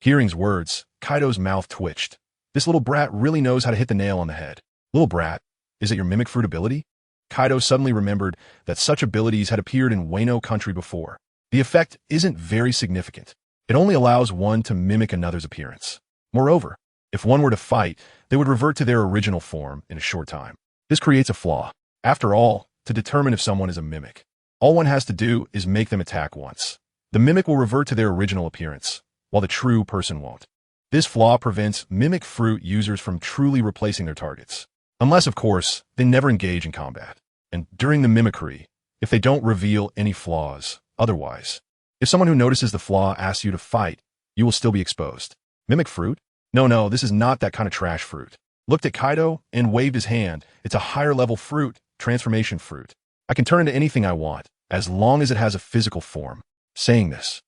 hearing's words, Kaido's mouth twitched. This little brat really knows how to hit the nail on the head. Little brat, is it your mimic fruit ability? Kaido suddenly remembered that such abilities had appeared in Wano country before. The effect isn't very significant. It only allows one to mimic another's appearance. Moreover, if one were to fight, they would revert to their original form in a short time. This creates a flaw. After all, to determine if someone is a mimic, all one has to do is make them attack once. The mimic will revert to their original appearance, while the true person won't. This flaw prevents mimic fruit users from truly replacing their targets. Unless, of course, they never engage in combat. And during the mimicry, if they don't reveal any flaws, otherwise, if someone who notices the flaw asks you to fight, you will still be exposed. Mimic fruit? No, this is not that kind of trash fruit. Looked at Kaido and waved his hand. It's a higher level fruit, transformation fruit. I can turn into anything I want, as long as it has a physical form. Saying this,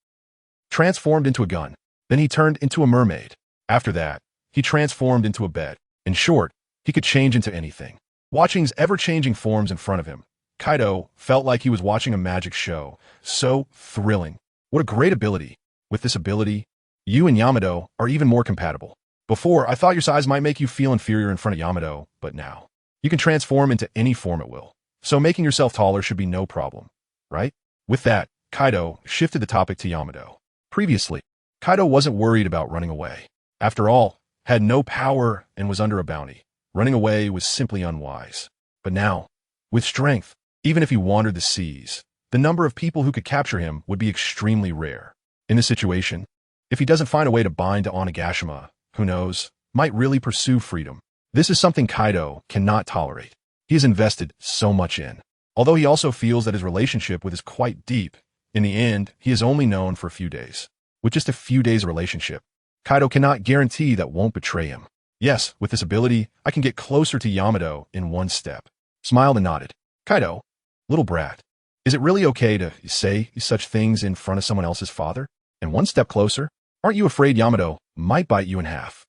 transformed into a gun. Then he turned into a mermaid. After that, he transformed into a bed. In short, he could change into anything. Watching's ever-changing forms in front of him, Kaido felt like he was watching a magic show. So thrilling. What a great ability. With this ability, you and Yamato are even more compatible. Before, I thought your size might make you feel inferior in front of Yamato, but now, you can transform into any form at will. So making yourself taller should be no problem, right? With that, Kaido shifted the topic to Yamato. Previously, Kaido wasn't worried about running away. After all, had no power and was under a bounty. Running away was simply unwise. But now, with strength, even if he wandered the seas, the number of people who could capture him would be extremely rare. In this situation, if he doesn't find a way to bind to Onigashima, who knows, might really pursue freedom. This is something Kaido cannot tolerate. He has invested so much in. Although he also feels that his relationship with is quite deep, in the end, he is only known for a few days. With just a few days of relationship, Kaido cannot guarantee that won't betray him. Yes, with this ability, I can get closer to Yamato in one step. Smiled and nodded. Kaido, little brat, is it really okay to say such things in front of someone else's father? And one step closer? Aren't you afraid Yamato might bite you in half?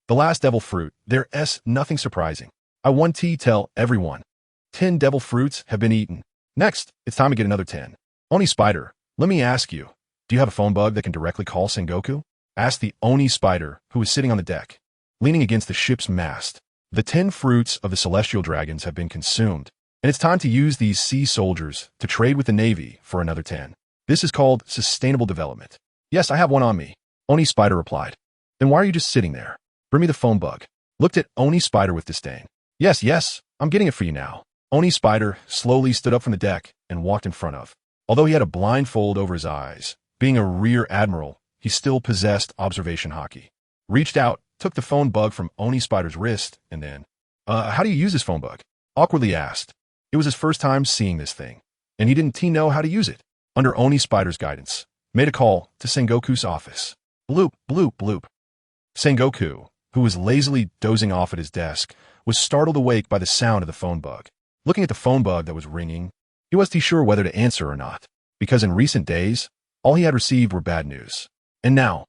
The last devil fruit, there's nothing surprising. I 1T tell everyone. 10 devil fruits have been eaten. Next, it's time to get another 10. Oni Spider, let me ask you, do you have a phone bug that can directly call Sengoku? Asked the Oni Spider, who was sitting on the deck, leaning against the ship's mast. The 10 fruits of the celestial dragons have been consumed, and it's time to use these sea soldiers to trade with the Navy for another 10. This is called sustainable development. Yes, I have one on me, Oni Spider replied. Then why are you just sitting there? Bring me the phone bug. Looked at Oni Spider with disdain. Yes, I'm getting it for you now. Oni Spider slowly stood up from the deck and walked in front of. Although he had a blindfold over his eyes, being a rear admiral, he still possessed observation haki. Reached out, took the phone bug from Oni Spider's wrist, and then, how do you use this phone bug? Awkwardly asked. It was his first time seeing this thing, and he didn't know how to use it. Under Oni Spider's guidance, made a call to Sengoku's office. Bloop, bloop, bloop. Sengoku, who was lazily dozing off at his desk, was startled awake by the sound of the phone bug. Looking at the phone bug that was ringing, he wasn't sure whether to answer or not, because in recent days, all he had received were bad news. And now,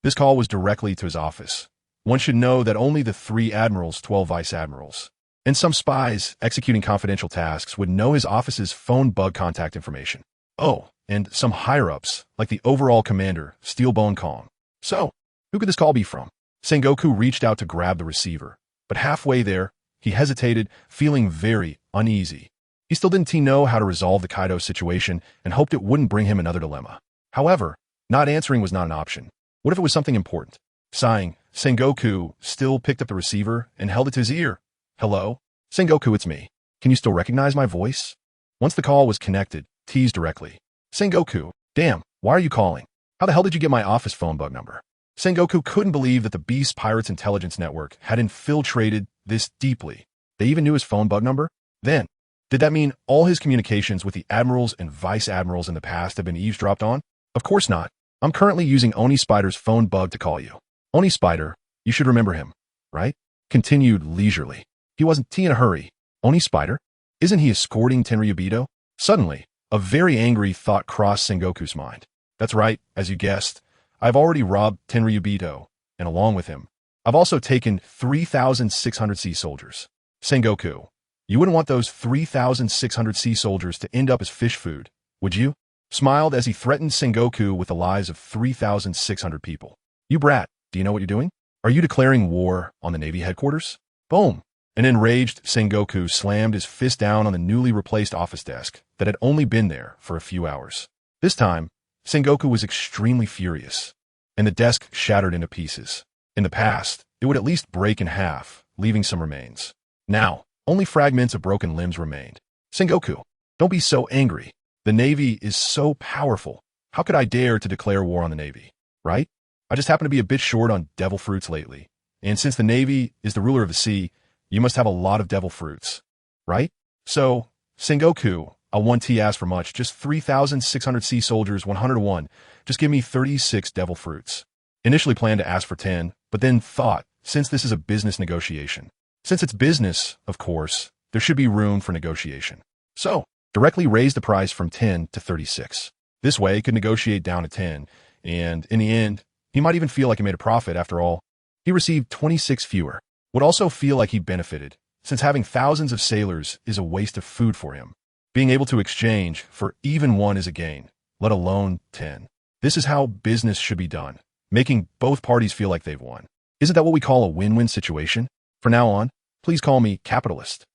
this call was directly to his office. One should know that only the 3 admirals, 12 vice admirals, and some spies executing confidential tasks would know his office's phone bug contact information. Oh, and some higher-ups, like the overall commander, Steelbone Kong. So, who could this call be from? Sengoku reached out to grab the receiver, but halfway there, he hesitated, feeling very uneasy. He still didn't know how to resolve the Kaido situation and hoped it wouldn't bring him another dilemma. However, not answering was not an option. What if it was something important? Sighing, Sengoku still picked up the receiver and held it to his ear. Hello? Sengoku, it's me. Can you still recognize my voice? Once the call was connected, teased directly. Sengoku, damn, why are you calling? How the hell did you get my office phone bug number? Sengoku couldn't believe that the Beast Pirates Intelligence Network had infiltrated this deeply. They even knew his phone bug number? Then, did that mean all his communications with the admirals and vice admirals in the past have been eavesdropped on? Of course not. I'm currently using Oni Spider's phone bug to call you. Oni Spider, you should remember him, right? Continued leisurely. He wasn't in a hurry. Oni Spider? Isn't he escorting Tenryubito? Suddenly, a very angry thought crossed Sengoku's mind. That's right, as you guessed. I've already robbed Tenryubito, and along with him, I've also taken 3,600 sea soldiers. Sengoku, you wouldn't want those 3,600 sea soldiers to end up as fish food, would you? Smiled as he threatened Sengoku with the lives of 3,600 people. You brat, do you know what you're doing? Are you declaring war on the Navy headquarters? Boom! An enraged Sengoku slammed his fist down on the newly replaced office desk that had only been there for a few hours. This time, Sengoku was extremely furious, and the desk shattered into pieces. In the past, it would at least break in half, leaving some remains. Now, only fragments of broken limbs remained. Sengoku, don't be so angry. The Navy is so powerful. How could I dare to declare war on the Navy, right? I just happen to be a bit short on devil fruits lately. And since the Navy is the ruler of the sea, you must have a lot of devil fruits, right? So, Sengoku, I won't ask for much, just 3,600 sea soldiers, 101. Just give me 36 devil fruits. Initially planned to ask for 10, but then thought, since this is a business negotiation. Since it's business, of course, there should be room for negotiation. So, directly raised the price from 10 to 36. This way, he could negotiate down to 10, and in the end, he might even feel like he made a profit after all. He received 26 fewer. Would also feel like he benefited, since having thousands of sailors is a waste of food for him. Being able to exchange for even one is a gain, let alone 10. This is how business should be done, making both parties feel like they've won. Isn't that what we call a win-win situation? From now on, please call me capitalist.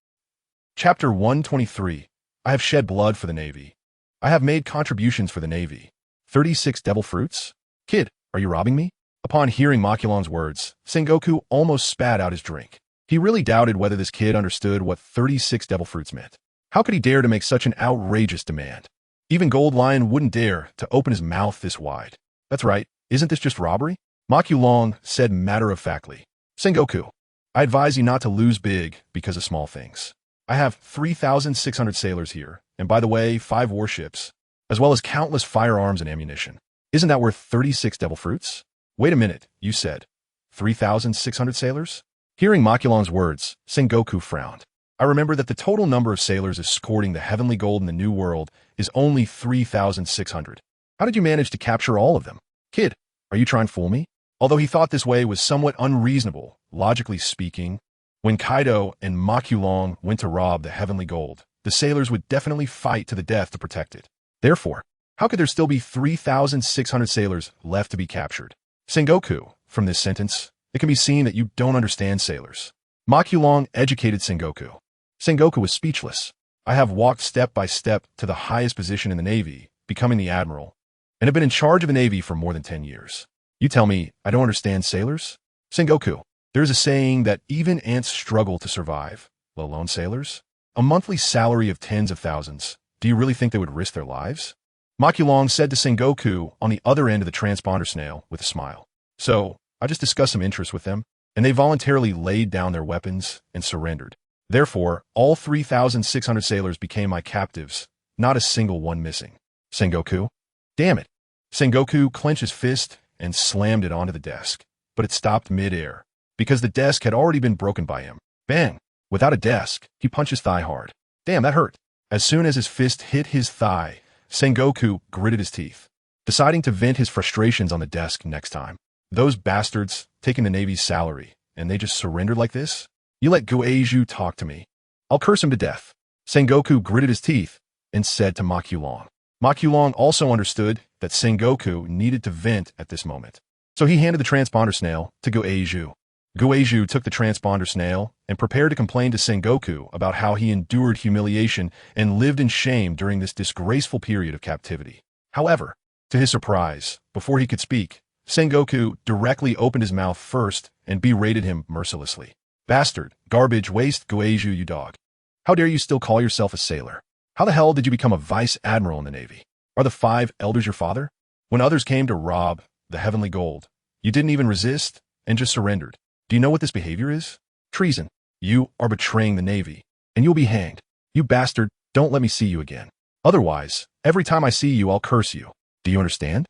Chapter 123. I have shed blood for the Navy. I have made contributions for the Navy. 36 devil fruits? Kid, are you robbing me? Upon hearing Makulon's words, Sengoku almost spat out his drink. He really doubted whether this kid understood what 36 devil fruits meant. How could he dare to make such an outrageous demand? Even Gold Lion wouldn't dare to open his mouth this wide. That's right, isn't this just robbery? Makulon said matter-of-factly. Sengoku, I advise you not to lose big because of small things. I have 3,600 sailors here, and by the way, 5 warships, as well as countless firearms and ammunition. Isn't that worth 36 devil fruits? Wait a minute, you said 3,600 sailors? Hearing Makulon's words, Sengoku frowned. I remember that the total number of sailors escorting the heavenly gold in the New World is only 3,600. How did you manage to capture all of them? Kid, are you trying to fool me? Although he thought this way was somewhat unreasonable, logically speaking, when Kaido and Makulon went to rob the heavenly gold, the sailors would definitely fight to the death to protect it. Therefore, how could there still be 3,600 sailors left to be captured? Sengoku, from this sentence, it can be seen that you don't understand sailors. Makulon educated Sengoku. Sengoku was speechless. I have walked step by step to the highest position in the Navy, becoming the admiral, and have been in charge of the Navy for more than 10 years. You tell me I don't understand sailors? Sengoku, there is a saying that even ants struggle to survive, let alone sailors. A monthly salary of tens of thousands. Do you really think they would risk their lives? Makulon said to Sengoku on the other end of the transponder snail with a smile. So, I just discussed some interest with them, and they voluntarily laid down their weapons and surrendered. Therefore, all 3,600 sailors became my captives, not a single one missing. Sengoku? Damn it. Sengoku clenched his fist and slammed it onto the desk, but it stopped mid-air, because the desk had already been broken by him. Bang! Without a desk, he punched his thigh hard. Damn, that hurt. As soon as his fist hit his thigh, Sengoku gritted his teeth, deciding to vent his frustrations on the desk next time. Those bastards taking the Navy's salary, and they just surrendered like this? You let Goeiju talk to me. I'll curse him to death. Sengoku gritted his teeth and said to Makulon. Makulon also understood that Sengoku needed to vent at this moment. So he handed the transponder snail to Goeiju. Goeiju took the transponder snail and prepared to complain to Sengoku about how he endured humiliation and lived in shame during this disgraceful period of captivity. However, to his surprise, before he could speak, Sengoku directly opened his mouth first and berated him mercilessly. Bastard, garbage, waste, Goeiju, you dog. How dare you still call yourself a sailor? How the hell did you become a vice admiral in the Navy? Are the 5 elders your father? When others came to rob the heavenly gold, you didn't even resist and just surrendered. Do you know what this behavior is? Treason. You are betraying the Navy, and you'll be hanged. You bastard, don't let me see you again. Otherwise, every time I see you, I'll curse you. Do you understand?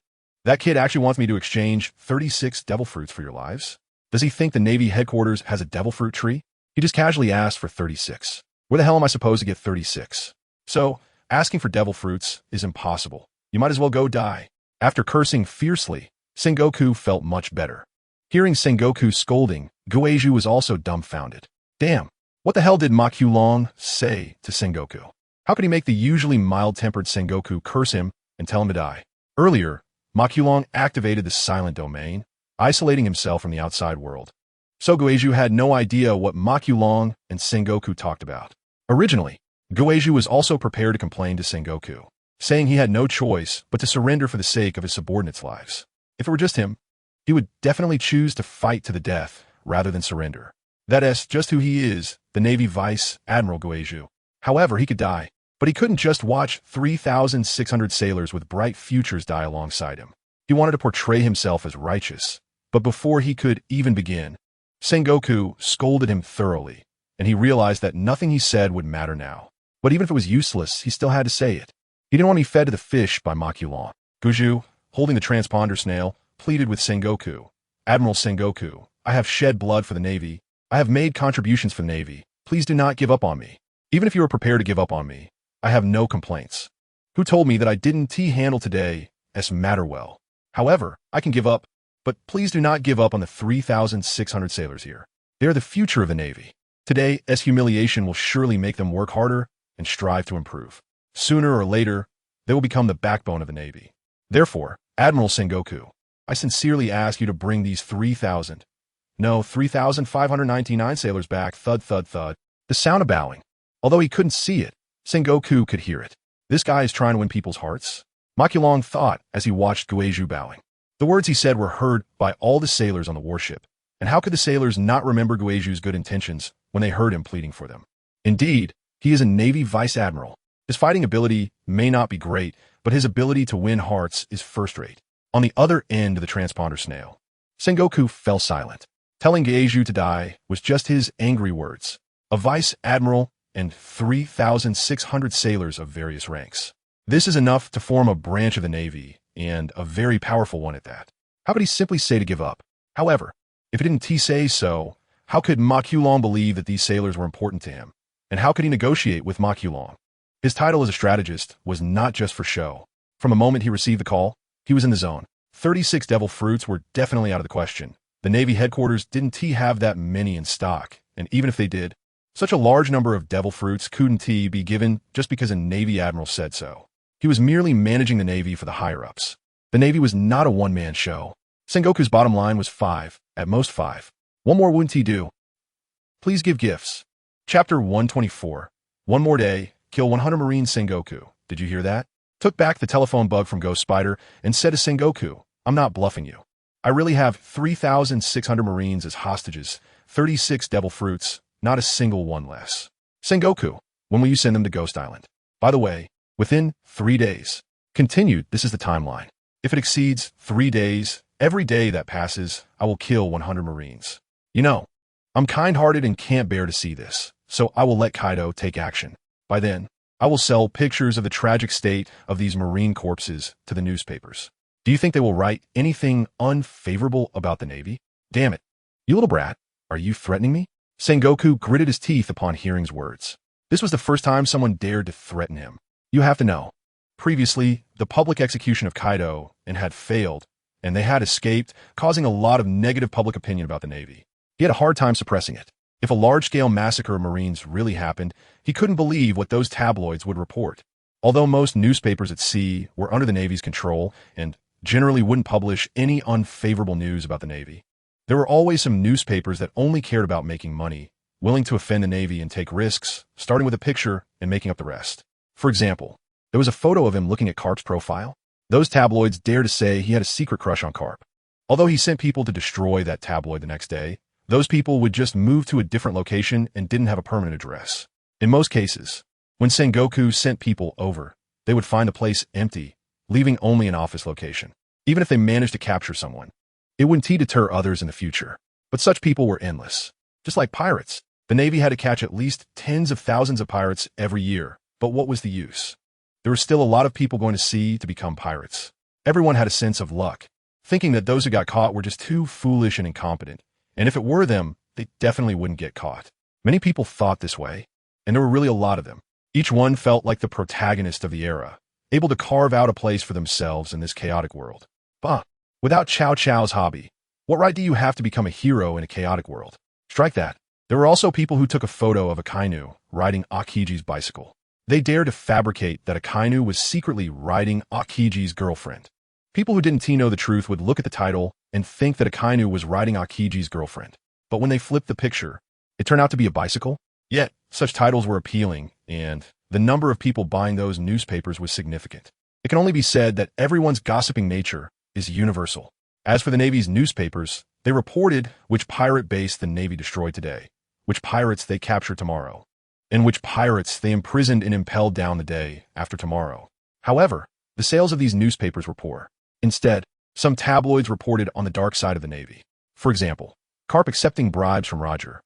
That kid actually wants me to exchange 36 devil fruits for your lives. Does he think the Navy headquarters has a devil fruit tree? He just casually asked for 36. Where the hell am I supposed to get 36? So, asking for devil fruits is impossible. You might as well go die. After cursing fiercely, Sengoku felt much better. Hearing Sengoku scolding, Goeiju was also dumbfounded. Damn, What the hell did Makulong say to Sengoku? How could he make the usually mild-tempered Sengoku curse him and tell him to die? Earlier, Makulong activated the silent domain, isolating himself from the outside world. So Goeju had no idea what Makulong and Sengoku talked about. Originally, Goeju was also prepared to complain to Sengoku, saying he had no choice but to surrender for the sake of his subordinates' lives. If it were just him, he would definitely choose to fight to the death rather than surrender. That's just who he is, the Navy Vice Admiral Goeju. However, he could die, but he couldn't just watch 3,600 sailors with bright futures die alongside him. He wanted to portray himself as righteous, but before he could even begin, Sengoku scolded him thoroughly, and he realized that nothing he said would matter now. But even if it was useless, he still had to say it. He didn't want to be fed to the fish by Makulong. Goeju, holding the transponder snail, pleaded with Sengoku. Admiral Sengoku, I have shed blood for the Navy. I have made contributions for the Navy. Please do not give up on me. Even if you are prepared to give up on me, I have no complaints. Who told me that I didn't handle today as matter well? However, I can give up, but please do not give up on the 3,600 sailors here. They are the future of the Navy. Today's humiliation will surely make them work harder and strive to improve. Sooner or later, they will become the backbone of the Navy. Therefore, Admiral Sengoku, I sincerely ask you to bring these 3,599 sailors back. Thud, thud, thud. The sound of bowing. Although he couldn't see it, Sengoku could hear it. This guy is trying to win people's hearts. Makulong thought as he watched Goeju bowing. The words he said were heard by all the sailors on the warship, and how could the sailors not remember Goeju's good intentions when they heard him pleading for them? Indeed, he is a Navy Vice Admiral. His fighting ability may not be great, but his ability to win hearts is first-rate. On the other end of the transponder snail, Sengoku fell silent. Telling Goeju to die was just his angry words. A Vice Admiral and 3,600 sailors of various ranks. This is enough to form a branch of the Navy, and a very powerful one at that. How could he simply say to give up? However, if he didn't say so, how could Makulong believe that these sailors were important to him? And how could he negotiate with Makulong? His title as a strategist was not just for show. From the moment he received the call, he was in the zone. 36 devil fruits were definitely out of the question. The Navy headquarters didn't have that many in stock, and even if they did, such a large number of devil fruits couldn't be given just because a Navy admiral said so. He was merely managing the Navy for the higher-ups. The Navy was not a one-man show. Sengoku's bottom line was 5, at most 5. One more wouldn't he do? Please give gifts. Chapter 124. One more day, kill 100 Marines. Sengoku, did you hear that? Took back the telephone bug from Ghost Spider and said to Sengoku, I'm not bluffing you. I really have 3,600 Marines as hostages, 36 devil fruits, not a single one less. Sengoku, when will you send them to Ghost Island? By the way, within 3 days. Continued, this is the timeline. If it exceeds 3 days, every day that passes, I will kill 100 Marines. You know, I'm kind-hearted and can't bear to see this, so I will let Kaido take action. By then, I will sell pictures of the tragic state of these Marine corpses to the newspapers. Do you think they will write anything unfavorable about the Navy? Damn it. You little brat, are you threatening me? Sengoku gritted his teeth upon hearing his words. This was the first time someone dared to threaten him. You have to know. Previously, the public execution of Kaido had failed, and they had escaped, causing a lot of negative public opinion about the Navy. He had a hard time suppressing it. If a large-scale massacre of Marines really happened, he couldn't believe what those tabloids would report. Although most newspapers at sea were under the Navy's control and generally wouldn't publish any unfavorable news about the Navy, there were always some newspapers that only cared about making money, willing to offend the Navy and take risks, starting with a picture and making up the rest. For example, there was a photo of him looking at Carp's profile. Those tabloids dared to say he had a secret crush on Carp. Although he sent people to destroy that tabloid the next day, those people would just move to a different location and didn't have a permanent address. In most cases, when Sengoku sent people over, they would find the place empty, leaving only an office location. Even if they managed to capture someone, it wouldn't deter others in the future. But such people were endless. Just like pirates, the Navy had to catch at least tens of thousands of pirates every year. But what was the use? There were still a lot of people going to sea to become pirates. Everyone had a sense of luck, thinking that those who got caught were just too foolish and incompetent. And if it were them, they definitely wouldn't get caught. Many people thought this way, and there were really a lot of them. Each one felt like the protagonist of the era, able to carve out a place for themselves in this chaotic world. Bah! Without Chow Chow's hobby, what right do you have to become a hero in a chaotic world? Strike that. There were also people who took a photo of Akainu riding Akiji's bicycle. They dared to fabricate that Akainu was secretly riding Akiji's girlfriend. People who didn't know the truth would look at the title and think that Akainu was riding Akiji's girlfriend. But when they flipped the picture, it turned out to be a bicycle. Yet, such titles were appealing, and the number of people buying those newspapers was significant. It can only be said that everyone's gossiping nature is universal. As for the Navy's newspapers, they reported which pirate base the Navy destroyed today, which pirates they captured tomorrow, and which pirates they imprisoned and impelled down the day after tomorrow. However, the sales of these newspapers were poor. Instead, some tabloids reported on the dark side of the Navy. For example, Carp accepting bribes from Roger,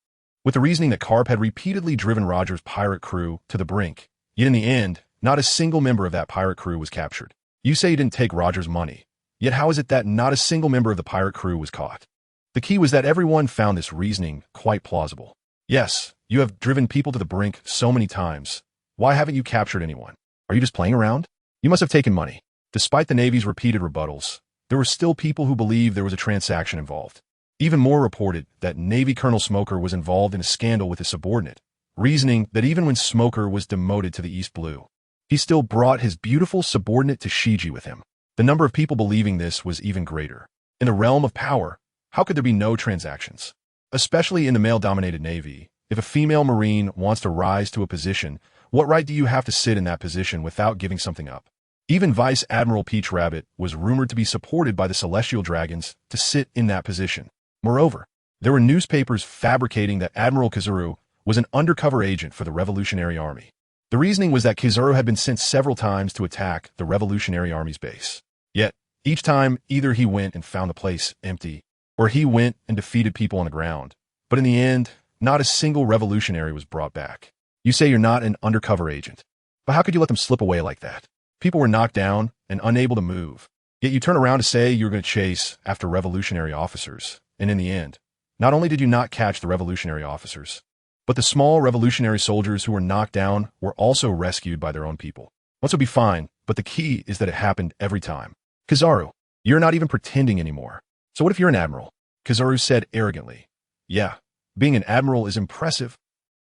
with the reasoning that Carp had repeatedly driven Roger's pirate crew to the brink. Yet in the end, not a single member of that pirate crew was captured. You say you didn't take Roger's money, yet how is it that not a single member of the pirate crew was caught? The key was that everyone found this reasoning quite plausible. Yes, you have driven people to the brink so many times. Why haven't you captured anyone? Are you just playing around? You must have taken money. Despite the Navy's repeated rebuttals, there were still people who believed there was a transaction involved. Even more reported that Navy Colonel Smoker was involved in a scandal with his subordinate, reasoning that even when Smoker was demoted to the East Blue, he still brought his beautiful subordinate to Shiji with him. The number of people believing this was even greater. In the realm of power, how could there be no transactions? Especially in the male-dominated Navy, if a female Marine wants to rise to a position, what right do you have to sit in that position without giving something up? Even Vice Admiral Peach Rabbit was rumored to be supported by the Celestial Dragons to sit in that position. Moreover, there were newspapers fabricating that Admiral Kizaru was an undercover agent for the Revolutionary Army. The reasoning was that Kizaru had been sent several times to attack the Revolutionary Army's base. Yet, each time either he went and found the place empty, or he went and defeated people on the ground. But in the end, not a single revolutionary was brought back. You say you're not an undercover agent, but how could you let them slip away like that? People were knocked down and unable to move. Yet you turn around to say you're going to chase after revolutionary officers. And in the end, not only did you not catch the revolutionary officers, but the small revolutionary soldiers who were knocked down were also rescued by their own people. Once would be fine, but the key is that it happened every time. Kizaru, you're not even pretending anymore. So what if you're an admiral? Kizaru said arrogantly. Yeah, being an admiral is impressive.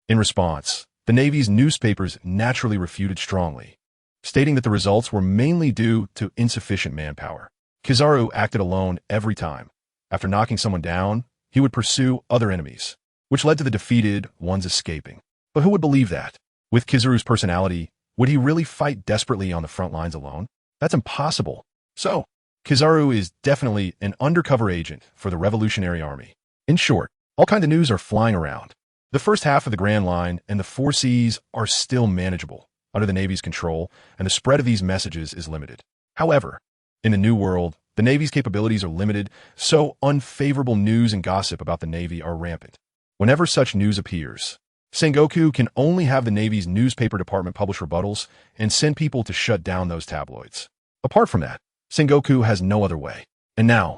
In response, the Navy's newspapers naturally refuted strongly, stating that the results were mainly due to insufficient manpower. Kizaru acted alone every time. After knocking someone down, he would pursue other enemies, which led to the defeated ones escaping. But who would believe that? With Kizaru's personality, would he really fight desperately on the front lines alone? That's impossible. So, Kizaru is definitely an undercover agent for the Revolutionary Army. In short, all kinds of news are flying around. The first half of the Grand Line and the 4 Seas are still manageable under the Navy's control, and the spread of these messages is limited. However, in the New World, the Navy's capabilities are limited, so unfavorable news and gossip about the Navy are rampant. Whenever such news appears, Sengoku can only have the Navy's newspaper department publish rebuttals and send people to shut down those tabloids. Apart from that, Sengoku has no other way. And now,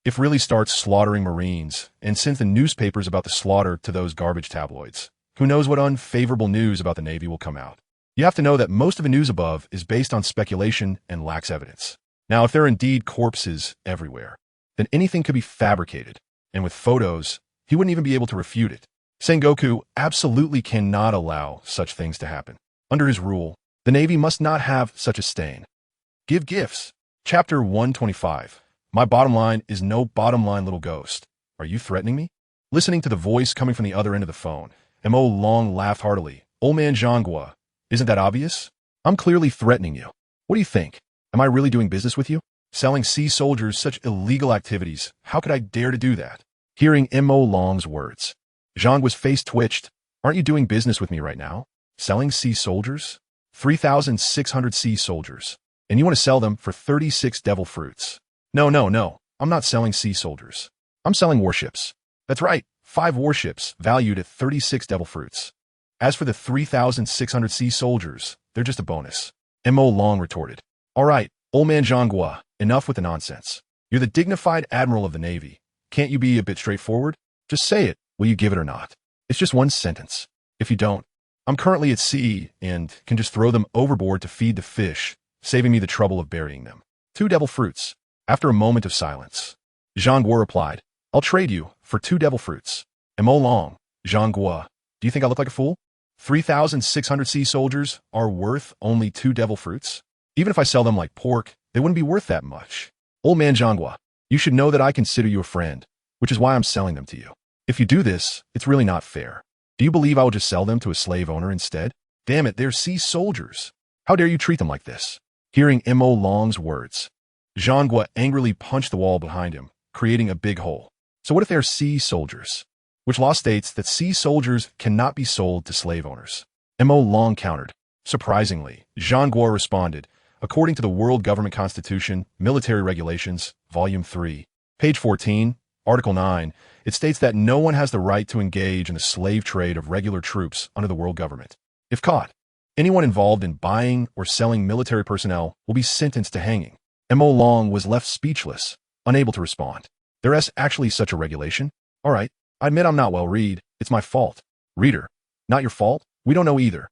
if really starts slaughtering Marines and sends the newspapers about the slaughter to those garbage tabloids, who knows what unfavorable news about the Navy will come out. You have to know that most of the news above is based on speculation and lacks evidence. Now, if there are indeed corpses everywhere, then anything could be fabricated, and with photos, he wouldn't even be able to refute it. Sengoku absolutely cannot allow such things to happen. Under his rule, the Navy must not have such a stain. Give gifts. Chapter 125. My bottom line is no bottom line, little ghost. Are you threatening me? Listening to the voice coming from the other end of the phone, M.O. Long laughed heartily. Old man Zhanghua, isn't that obvious? I'm clearly threatening you. What do you think? Am I really doing business with you? Selling sea soldiers such illegal activities, how could I dare to do that? Hearing M.O. Long's words, Zhanghua's face twitched. Aren't you doing business with me right now? Selling sea soldiers? 3,600 sea soldiers. And you want to sell them for 36 devil fruits. No, I'm not selling sea soldiers. I'm selling warships. That's right, 5 warships valued at 36 devil fruits. As for the 3,600 sea soldiers, they're just a bonus. M.O. Long retorted. All right, old man Zhanghua, enough with the nonsense. You're the dignified admiral of the Navy. Can't you be a bit straightforward? Just say it. Will you give it or not? It's just one sentence. If you don't, I'm currently at sea and can just throw them overboard to feed the fish, saving me the trouble of burying them. 2 devil fruits. After a moment of silence, Zhanghua replied, I'll trade you for 2 devil fruits. M.O. Long, Zhang Guo, do you think I look like a fool? 3,600 sea soldiers are worth only 2 devil fruits? Even if I sell them like pork, they wouldn't be worth that much. Old man Zhang Guo, you should know that I consider you a friend, which is why I'm selling them to you. If you do this, it's really not fair. Do you believe I will just sell them to a slave owner instead? Damn it, they're sea soldiers. How dare you treat them like this? Hearing Mo Long's words, Zhang Guo angrily punched the wall behind him, creating a big hole. So what if they're sea soldiers? Which law states that sea soldiers cannot be sold to slave owners. Mo Long countered. Surprisingly, Zhang Guo responded, according to the World Government Constitution, Military Regulations, Volume 3, page 14, Article 9, it states that no one has the right to engage in the slave trade of regular troops under the world government. If caught, anyone involved in buying or selling military personnel will be sentenced to hanging. Mo Long was left speechless, unable to respond. There is actually such a regulation? All right, I admit I'm not well read. It's my fault. Reader, not your fault? We don't know either.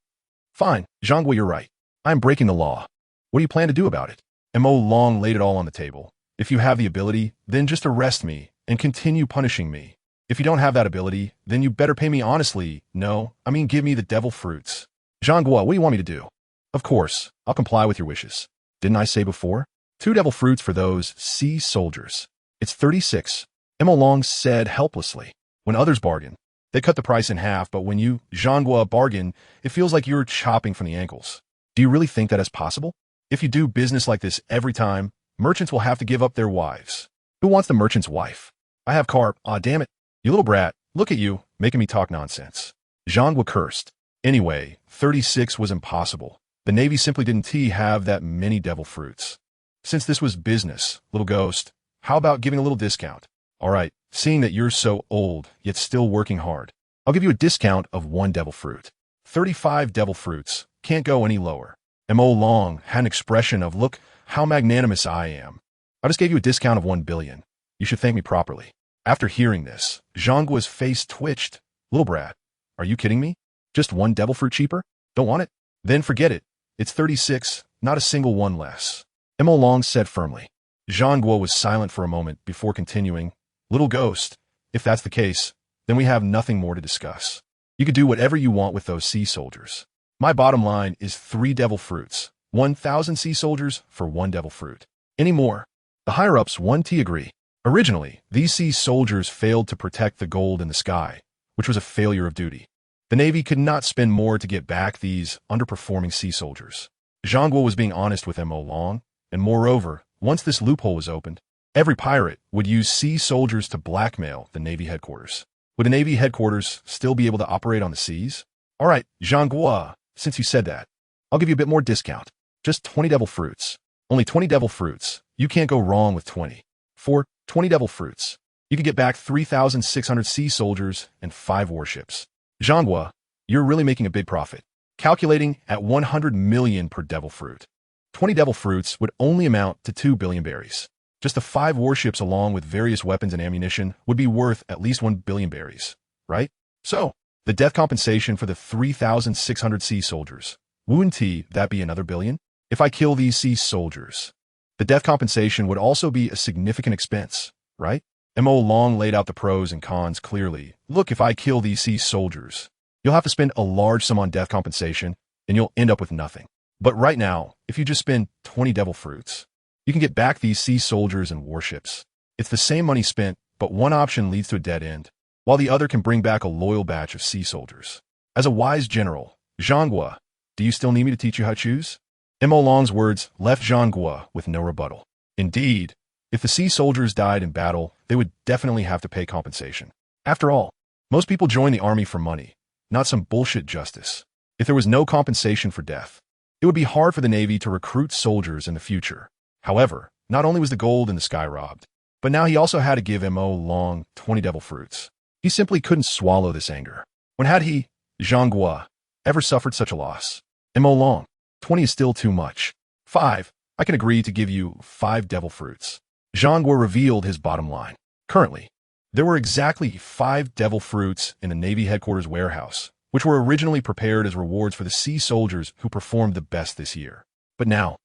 Fine, Zhang Guo, you're right. I'm breaking the law. What do you plan to do about it? Mo Long laid it all on the table. If you have the ability, then just arrest me and continue punishing me. If you don't have that ability, then you better pay me honestly. No, I mean give me the devil fruits. Zhang Guo, what do you want me to do? Of course, I'll comply with your wishes. Didn't I say before? 2 devil fruits for those sea soldiers. It's 36. Mo Long said helplessly. When others bargain, they cut the price in half, but when you, Zhang Guo, bargain, it feels like you're chopping from the ankles. Do you really think that is possible? If you do business like this every time, merchants will have to give up their wives. Who wants the merchant's wife? I have carp. Aw, damn it. You little brat. Look at you, making me talk nonsense. Zhang Guo cursed. Anyway, 36 was impossible. The Navy simply didn't have that many devil fruits. Since this was business, little ghost, how about giving a little discount? All right, seeing that you're so old, yet still working hard, I'll give you a discount of 1 devil fruit. 35 devil fruits. Can't go any lower. Mo Long had an expression of, look how magnanimous I am. I just gave you a discount of 1 billion. You should thank me properly. After hearing this, Zhang Guo's face twitched. Little brat, are you kidding me? Just 1 devil fruit cheaper? Don't want it? Then forget it. It's 36, not a single one less. Mo Long said firmly. Zhang Guo was silent for a moment before continuing. Little ghost, if that's the case, then we have nothing more to discuss. You could do whatever you want with those sea soldiers. My bottom line is 3 devil fruits, 1,000 sea soldiers for 1 devil fruit. Any more? The higher-ups 1T agree. Originally, these sea soldiers failed to protect the gold in the sky, which was a failure of duty. The Navy could not spend more to get back these underperforming sea soldiers. Zhang Guo was being honest with Mo Long, and moreover, once this loophole was opened, every pirate would use sea soldiers to blackmail the Navy headquarters. Would the Navy headquarters still be able to operate on the seas? All right, Zhang Guo, since you said that, I'll give you a bit more discount. Just 20 devil fruits. Only 20 devil fruits. You can't go wrong with 20. For 20 devil fruits, you can get back 3,600 sea soldiers and 5 warships. Zhang Guo, you're really making a big profit. Calculating at 100 million per devil fruit. 20 devil fruits would only amount to 2 billion berries. Just the 5 warships along with various weapons and ammunition would be worth at least 1 billion berries, right? So, the death compensation for the 3,600 sea soldiers, wouldn't that be another billion? If I kill these sea soldiers, the death compensation would also be a significant expense, right? Mo Long laid out the pros and cons clearly. Look, if I kill these sea soldiers, you'll have to spend a large sum on death compensation, and you'll end up with nothing. But right now, if you just spend 20 devil fruits, you can get back these sea soldiers and warships. It's the same money spent, but one option leads to a dead end, while the other can bring back a loyal batch of sea soldiers. As a wise general, Zhang Guo, do you still need me to teach you how to choose? Mo Long's words left Zhang Guo with no rebuttal. Indeed, if the sea soldiers died in battle, they would definitely have to pay compensation. After all, most people join the army for money, not some bullshit justice. If there was no compensation for death, it would be hard for the Navy to recruit soldiers in the future. However, not only was the gold in the sky robbed, but now he also had to give Mo Long 20 devil fruits. He simply couldn't swallow this anger. When had he, Zhang Guo, ever suffered such a loss? Mo Long, 20 is still too much. 5, I can agree to give you 5 devil fruits. Zhang Guo revealed his bottom line. Currently, there were exactly 5 devil fruits in the Navy headquarters warehouse, which were originally prepared as rewards for the sea soldiers who performed the best this year. But now,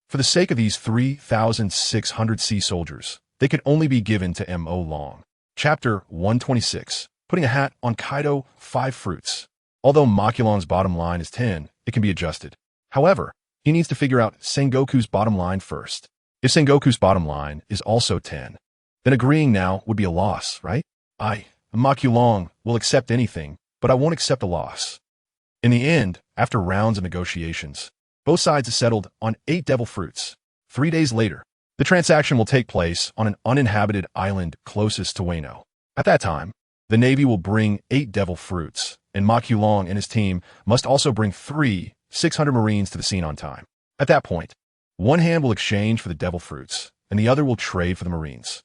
for the sake of these 3,600 sea soldiers, they could only be given to Mo Long. Chapter 126. putting a hat on Kaido 5 fruits. Although Makulong's bottom line is 10, it can be adjusted. However, he needs to figure out Sengoku's bottom line first. If Sengoku's bottom line is also 10, then agreeing now would be a loss, right? Makulong, will accept anything, but I won't accept a loss. In the end, after rounds of negotiations, both sides have settled on 8 devil fruits. 3 days later, the transaction will take place on an uninhabited island closest to Wano. At that time, the Navy will bring 8 devil fruits, and Makulong and his team must also bring 600 Marines to the scene on time. At that point, one hand will exchange for the devil fruits, and the other will trade for the Marines.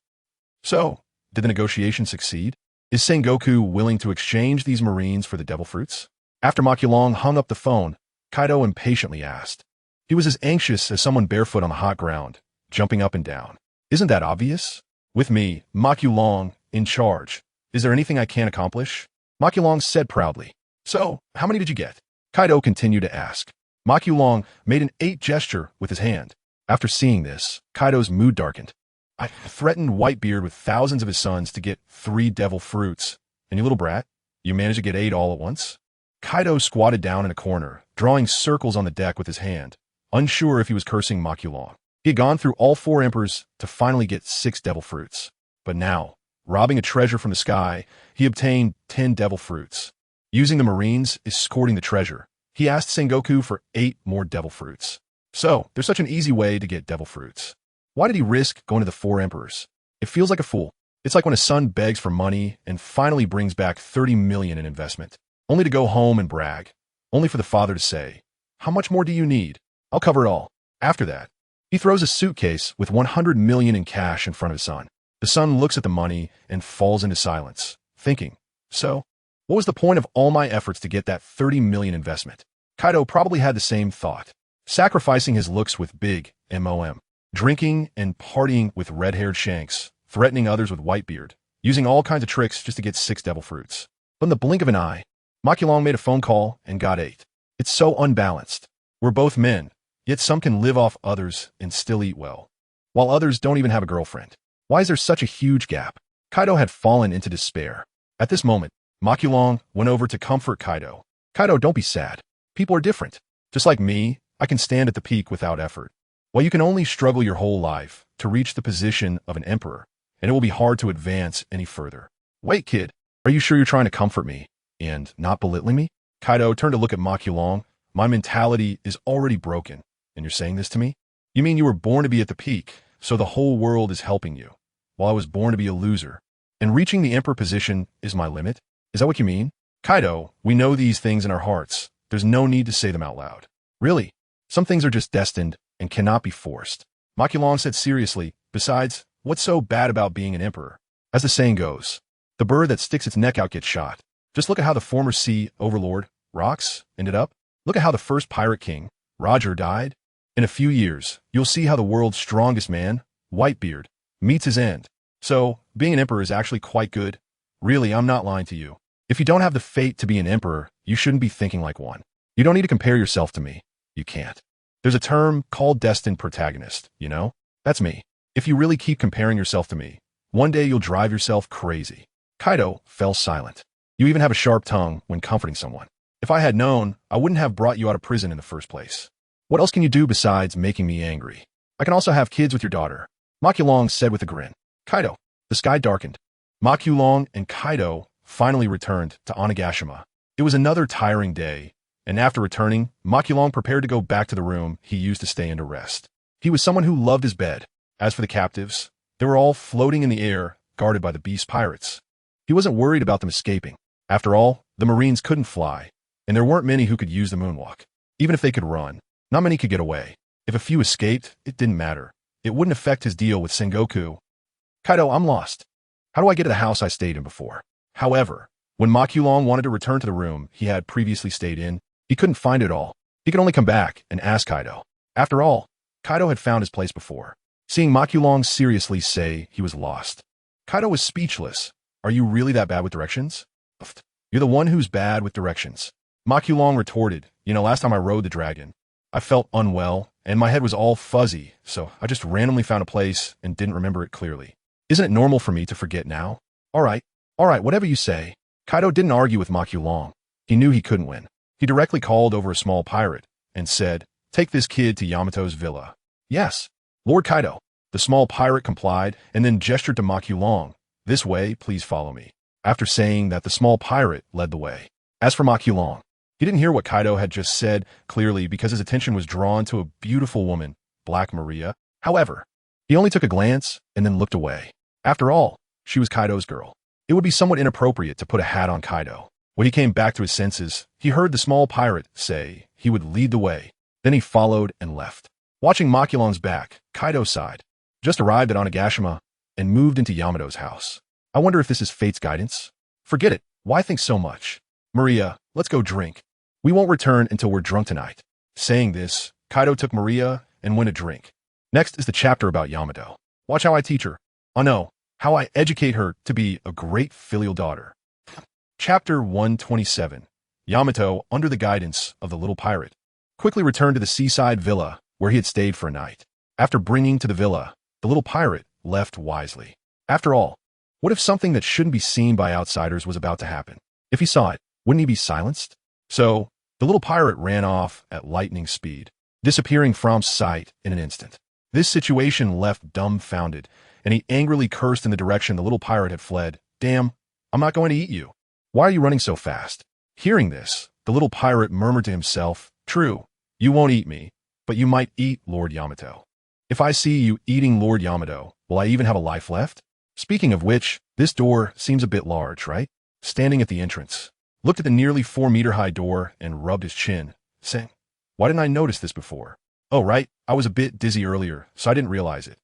So, did the negotiation succeed? Is Sengoku willing to exchange these Marines for the devil fruits? After Makulong hung up the phone, Kaido impatiently asked. He was as anxious as someone barefoot on the hot ground, jumping up and down. Isn't that obvious? With me, Makulong, in charge. Is there anything I can't accomplish? Makulong said proudly. So, how many did you get? Kaido continued to ask. Makulong made an 8 gesture with his hand. After seeing this, Kaido's mood darkened. I threatened Whitebeard with thousands of his sons to get 3 devil fruits. And you little brat, you managed to get 8 all at once? Kaido squatted down in a corner, drawing circles on the deck with his hand, unsure if he was cursing Makulong. He had gone through all 4 emperors to finally get 6 devil fruits. But now, robbing a treasure from the sky, he obtained 10 devil fruits. Using the Marines escorting the treasure, he asked Sengoku for 8 more devil fruits. So, there's such an easy way to get devil fruits. Why did he risk going to the 4 emperors? It feels like a fool. It's like when a son begs for money and finally brings back 30 million in investment, only to go home and brag, only for the father to say, "How much more do you need? I'll cover it all." After that, he throws a suitcase with 100 million in cash in front of his son. The son looks at the money and falls into silence, thinking, so, what was the point of all my efforts to get that 30 million investment? Kaido probably had the same thought, sacrificing his looks with big MOM, drinking and partying with red-haired shanks, threatening others with Whitebeard, using all kinds of tricks just to get 6 devil fruits. But in the blink of an eye, Makulong made a phone call and got 8. It's so unbalanced. We're both men, yet some can live off others and still eat well, while others don't even have a girlfriend. Why is there such a huge gap? Kaido had fallen into despair. At this moment, Makulong went over to comfort Kaido. Kaido, don't be sad. People are different. Just like me, I can stand at the peak without effort. While you can only struggle your whole life to reach the position of an emperor, and it will be hard to advance any further. Wait, kid, are you sure you're trying to comfort me and not belittling me? Kaido turned to look at Makulong. My mentality is already broken, and you're saying this to me? You mean you were born to be at the peak, so the whole world is helping you, while I was born to be a loser, and reaching the emperor position is my limit? Is that what you mean? Kaido, we know these things in our hearts. There's no need to say them out loud. Really? Some things are just destined and cannot be forced. Makulong said seriously, besides, what's so bad about being an emperor? As the saying goes, the bird that sticks its neck out gets shot. Just look at how the former sea overlord, Rox, ended up. Look at how the first pirate king, Roger, died. In a few years, you'll see how the world's strongest man, Whitebeard, meets his end. So, being an emperor is actually quite good. Really, I'm not lying to you. If you don't have the fate to be an emperor, you shouldn't be thinking like one. You don't need to compare yourself to me. You can't. There's a term called destined protagonist, you know? That's me. If you really keep comparing yourself to me, one day you'll drive yourself crazy. Kaido fell silent. You even have a sharp tongue when comforting someone. If I had known, I wouldn't have brought you out of prison in the first place. What else can you do besides making me angry? I can also have kids with your daughter, Makulong said with a grin. Kaido. The sky darkened. Makulong and Kaido finally returned to Onigashima. It was another tiring day, and after returning, Makulong prepared to go back to the room he used to stay in to rest. He was someone who loved his bed. As for the captives, they were all floating in the air, guarded by the beast pirates. He wasn't worried about them escaping. After all, the Marines couldn't fly, and there weren't many who could use the moonwalk. Even if they could run, not many could get away. If a few escaped, it didn't matter. It wouldn't affect his deal with Sengoku. Kaido, I'm lost. How do I get to the house I stayed in before? However, when Makulong wanted to return to the room he had previously stayed in, he couldn't find it all. He could only come back and ask Kaido. After all, Kaido had found his place before. Seeing Makulong seriously say he was lost, Kaido was speechless. Are you really that bad with directions? You're the one who's bad with directions. Makulong retorted, last time I rode the dragon, I felt unwell, and my head was all fuzzy, so I just randomly found a place and didn't remember it clearly. Isn't it normal for me to forget now? All right, whatever you say. Kaido didn't argue with Long. He knew he couldn't win. He directly called over a small pirate and said, "Take this kid to Yamato's villa." "Yes, Lord Kaido." The small pirate complied and then gestured to Long. "This way, please follow me." After saying that, the small pirate led the way. As for Long, he didn't hear what Kaido had just said clearly because his attention was drawn to a beautiful woman, Black Maria. However, he only took a glance and then looked away. After all, she was Kaido's girl. It would be somewhat inappropriate to put a hat on Kaido. When he came back to his senses, he heard the small pirate say he would lead the way. Then he followed and left. Watching Makulong's back, Kaido sighed. Just arrived at Onigashima and moved into Yamato's house. I wonder if this is fate's guidance? Forget it. Why think so much? Maria, let's go drink. We won't return until we're drunk tonight. Saying this, Kaido took Maria and went to drink. Next is the chapter about Yamato. Watch how I teach her. Oh no, how I educate her to be a great filial daughter. Chapter 127. Yamato, under the guidance of the little pirate, quickly returned to the seaside villa where he had stayed for a night. After bringing to the villa, the little pirate left wisely. After all, what if something that shouldn't be seen by outsiders was about to happen? If he saw it, wouldn't he be silenced? So, the little pirate ran off at lightning speed, disappearing from sight in an instant. This situation left dumbfounded, and he angrily cursed in the direction the little pirate had fled. "Damn, I'm not going to eat you. Why are you running so fast?" Hearing this, the little pirate murmured to himself, "True, you won't eat me, but you might eat Lord Yamato. If I see you eating Lord Yamato, will I even have a life left?" Speaking of which, this door seems a bit large, right? Standing at the entrance, looked at the nearly 4-meter-high door and rubbed his chin, saying, "Why didn't I notice this before? Oh, right, I was a bit dizzy earlier, so I didn't realize it.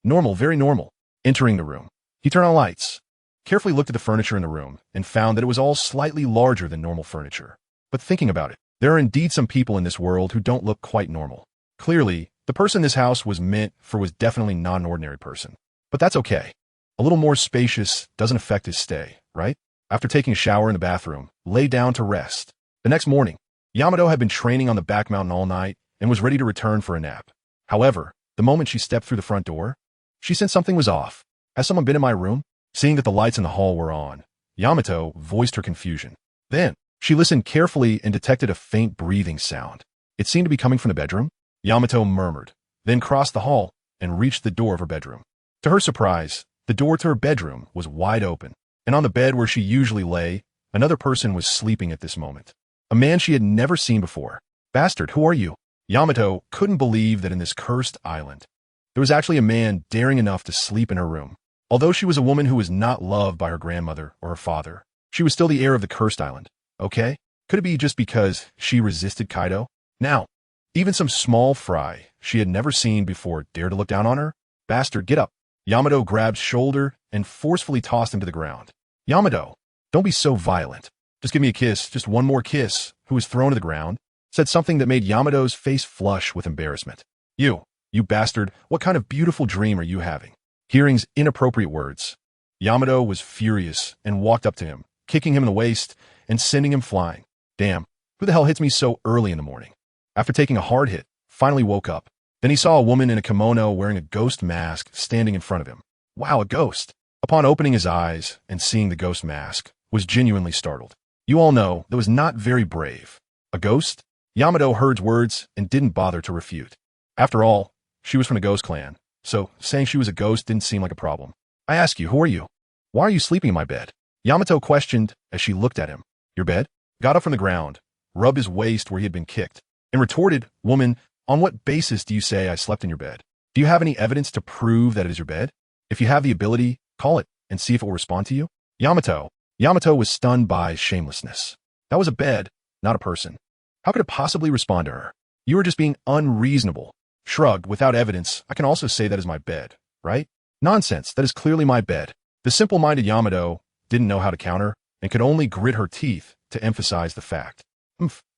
Normal, very normal." Entering the room, he turned on lights, carefully looked at the furniture in the room, and found that it was all slightly larger than normal furniture. But thinking about it, there are indeed some people in this world who don't look quite normal. Clearly, the person this house was meant for was definitely not an ordinary person. But that's okay. A little more spacious doesn't affect his stay, right? After taking a shower in the bathroom, lay down to rest. The next morning, Yamato had been training on the back mountain all night and was ready to return for a nap. However, the moment she stepped through the front door, she sensed something was off. "Has someone been in my room?" Seeing that the lights in the hall were on, Yamato voiced her confusion. Then, she listened carefully and detected a faint breathing sound. It seemed to be coming from the bedroom. Yamato murmured, then crossed the hall and reached the door of her bedroom. To her surprise, the door to her bedroom was wide open, and on the bed where she usually lay, another person was sleeping at this moment. A man she had never seen before. "Bastard, who are you?" Yamato couldn't believe that in this cursed island, there was actually a man daring enough to sleep in her room. Although she was a woman who was not loved by her grandmother or her father, she was still the heir of the cursed island. Okay? Could it be just because she resisted Kaido? Now, even some small fry she had never seen before dared to look down on her? "Bastard, get up." Yamato grabbed shoulder and forcefully tossed him to the ground. "Yamato, don't be so violent. Just give me a kiss, just one more kiss," who was thrown to the ground, said something that made Yamato's face flush with embarrassment. You bastard, what kind of beautiful dream are you having?" Hearing his inappropriate words, Yamato was furious and walked up to him, kicking him in the waist and sending him flying. "Damn, who the hell hits me so early in the morning?" After taking a hard hit, finally woke up. Then he saw a woman in a kimono wearing a ghost mask standing in front of him. Wow, a ghost. Upon opening his eyes and seeing the ghost mask, was genuinely startled. You all know that was not very brave. A ghost? Yamato heard words and didn't bother to refute. After all, she was from the Ghost Clan, so saying she was a ghost didn't seem like a problem. "I ask you, who are you? Why are you sleeping in my bed?" Yamato questioned as she looked at him. "Your bed?" Got up from the ground, rubbed his waist where he had been kicked, and retorted, "Woman, on what basis do you say I slept in your bed? Do you have any evidence to prove that it is your bed? If you have the ability, call it and see if it will respond to you." Yamato was stunned by shamelessness. That was a bed, not a person. How could it possibly respond to her? "You are just being unreasonable." Shrugged, "Without evidence, I can also say that is my bed, right?" "Nonsense, that is clearly my bed." The simple-minded Yamato didn't know how to counter and could only grit her teeth to emphasize the fact.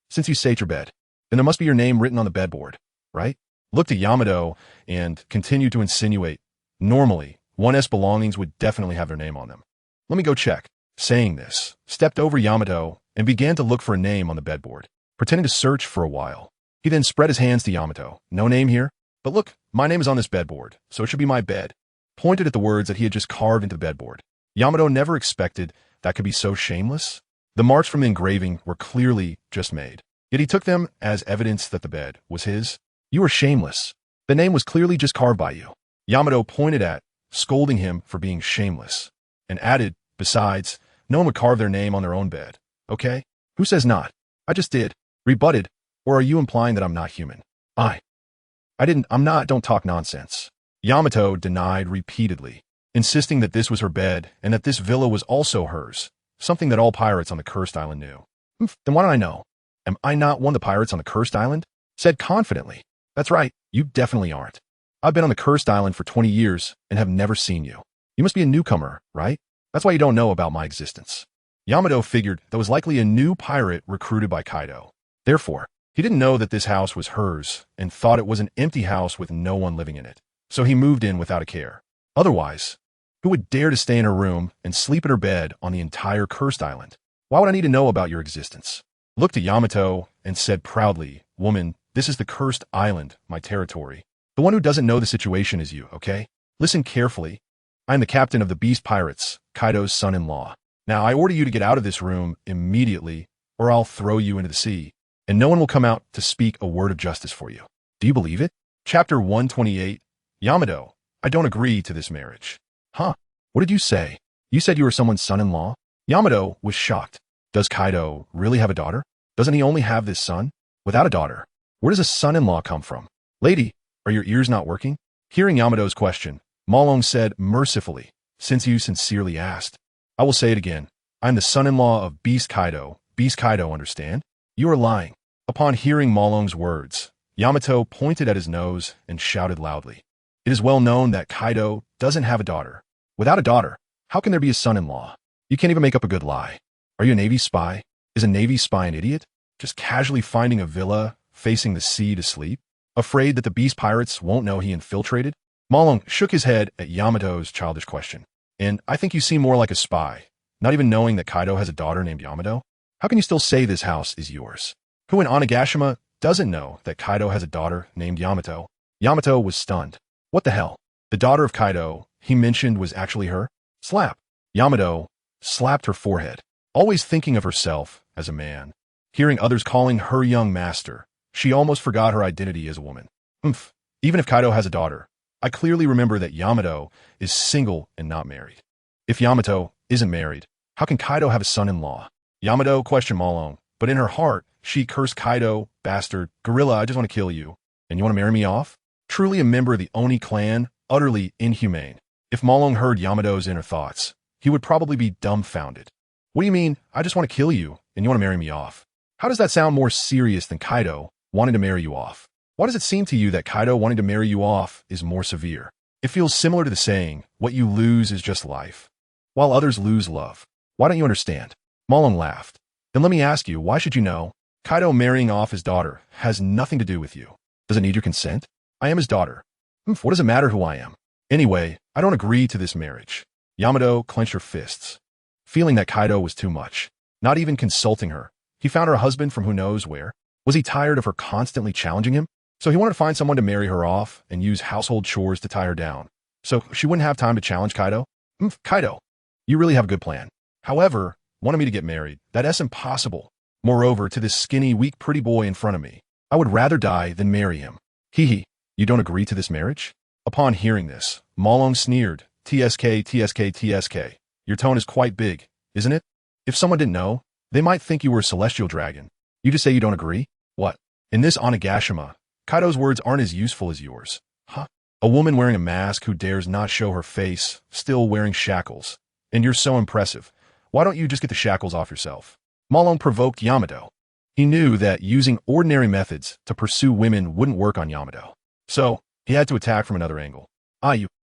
Since you say it's your bed, then there must be your name written on the bedboard, right?" Looked at Yamato and continued to insinuate, "Normally, 1's belongings would definitely have their name on them. Let me go check." Saying this, stepped over Yamato and began to look for a name on the bedboard, pretending to search for a while. He then spread his hands to Yamato. "No name here? But look, my name is on this bedboard, so it should be my bed." Pointed at the words that he had just carved into the bedboard. Yamato never expected that could be so shameless? The marks from the engraving were clearly just made. Yet he took them as evidence that the bed was his. You are shameless. The name was clearly just carved by you. Yamato pointed at, scolding him for being shameless, and added, besides, no one would carve their name on their own bed, okay? Who says not? I just did. Rebutted. Or are you implying that I'm not human? I'm not, don't talk nonsense. Yamato denied repeatedly, insisting that this was her bed and that this villa was also hers, something that all pirates on the cursed island knew. Then why don't I know? Am I not one of the pirates on the cursed island? Said confidently. That's right, you definitely aren't. I've been on the cursed island for 20 years and have never seen you. You must be a newcomer, right? That's why you don't know about my existence. Yamato figured there was likely a new pirate recruited by Kaido. Therefore, he didn't know that this house was hers and thought it was an empty house with no one living in it. So he moved in without a care. Otherwise, who would dare to stay in her room and sleep in her bed on the entire cursed island? Why would I need to know about your existence? Looked at Yamato and said proudly, Woman, this is the cursed island, my territory. The one who doesn't know the situation is you, okay? Listen carefully. I am the captain of the Beast Pirates, Kaido's son-in-law. Now I order you to get out of this room immediately, or I'll throw you into the sea, and no one will come out to speak a word of justice for you. Do you believe it? Chapter 128. Yamato, I don't agree to this marriage. Huh? What did you say? You said you were someone's son-in-law? Yamato was shocked. Does Kaido really have a daughter? Doesn't he only have this son? Without a daughter, where does a son-in-law come from? Lady, are your ears not working? Hearing Yamato's question, Malong said mercifully, Since you sincerely asked, I will say it again. I am the son-in-law of Beast Kaido. Beast Kaido, understand? You are lying. Upon hearing Malong's words, Yamato pointed at his nose and shouted loudly. It is well known that Kaido doesn't have a daughter. Without a daughter, how can there be a son-in-law? You can't even make up a good lie. Are you a Navy spy? Is a Navy spy an idiot? Just casually finding a villa facing the sea to sleep? Afraid that the Beast Pirates won't know he infiltrated? Malong shook his head at Yamato's childish question. And I think you seem more like a spy, not even knowing that Kaido has a daughter named Yamato. How can you still say this house is yours? Who in Onigashima doesn't know that Kaido has a daughter named Yamato? Yamato was stunned. What the hell? The daughter of Kaido he mentioned was actually her? Slap. Yamato slapped her forehead, always thinking of herself as a man. Hearing others calling her young master, she almost forgot her identity as a woman. Even if Kaido has a daughter, I clearly remember that Yamato is single and not married. If Yamato isn't married, how can Kaido have a son-in-law? Yamato questioned Malong, but in her heart, she cursed Kaido, bastard, gorilla, I just want to kill you. And you want to marry me off? Truly a member of the Oni clan, utterly inhumane. If Malong heard Yamato's inner thoughts, he would probably be dumbfounded. What do you mean, I just want to kill you, and you want to marry me off? How does that sound more serious than Kaido wanting to marry you off? Why does it seem to you that Kaido wanting to marry you off is more severe? It feels similar to the saying, what you lose is just life, while others lose love. Why don't you understand? Malong laughed. Then let me ask you, why should you know? Kaido marrying off his daughter has nothing to do with you. Does it need your consent? I am his daughter. What does it matter who I am? Anyway, I don't agree to this marriage. Yamato clenched her fists, feeling that Kaido was too much. Not even consulting her, he found her husband from who knows where. Was he tired of her constantly challenging him? So he wanted to find someone to marry her off and use household chores to tie her down, so she wouldn't have time to challenge Kaido? Kaido, you really have a good plan. However, wanting me to get married, that's impossible. Moreover, to this skinny, weak, pretty boy in front of me, I would rather die than marry him. Hee, you don't agree to this marriage? Upon hearing this, Malong sneered. TSK, TSK, TSK. Your tone is quite big, isn't it? If someone didn't know, they might think you were a celestial dragon. You just say you don't agree? What? In this Onigashima, Kaido's words aren't as useful as yours. Huh? A woman wearing a mask who dares not show her face, still wearing shackles. And you're so impressive. Why don't you just get the shackles off yourself? Malong provoked Yamato. He knew that using ordinary methods to pursue women wouldn't work on Yamato. So, he had to attack from another angle.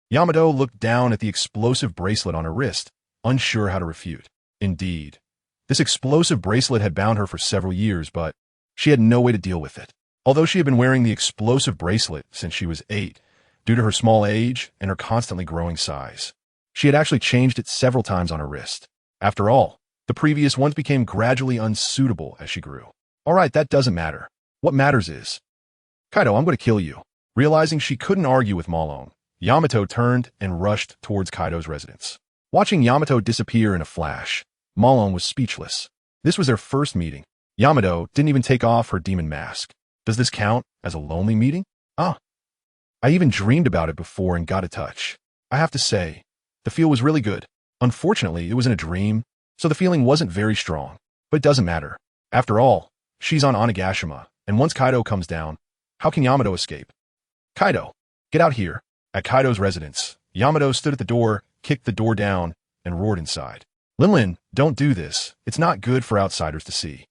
Yamato looked down at the explosive bracelet on her wrist, unsure how to refute. Indeed, this explosive bracelet had bound her for several years, but she had no way to deal with it. Although she had been wearing the explosive bracelet since she was 8, due to her small age and her constantly growing size, she had actually changed it several times on her wrist. After all, the previous ones became gradually unsuitable as she grew. Alright, that doesn't matter. What matters is, Kaido, I'm going to kill you. Realizing she couldn't argue with Malong, Yamato turned and rushed towards Kaido's residence. Watching Yamato disappear in a flash, Malone was speechless. This was their first meeting. Yamato didn't even take off her demon mask. Does this count as a lonely meeting? Ah, I even dreamed about it before and got a touch. I have to say, the feel was really good. Unfortunately, it was in a dream, so the feeling wasn't very strong. But it doesn't matter. After all, she's on Onigashima, and once Kaido comes down, how can Yamato escape? Kaido, get out here. At Kaido's residence, Yamato stood at the door, kicked the door down, and roared inside. Linlin, don't do this. It's not good for outsiders to see.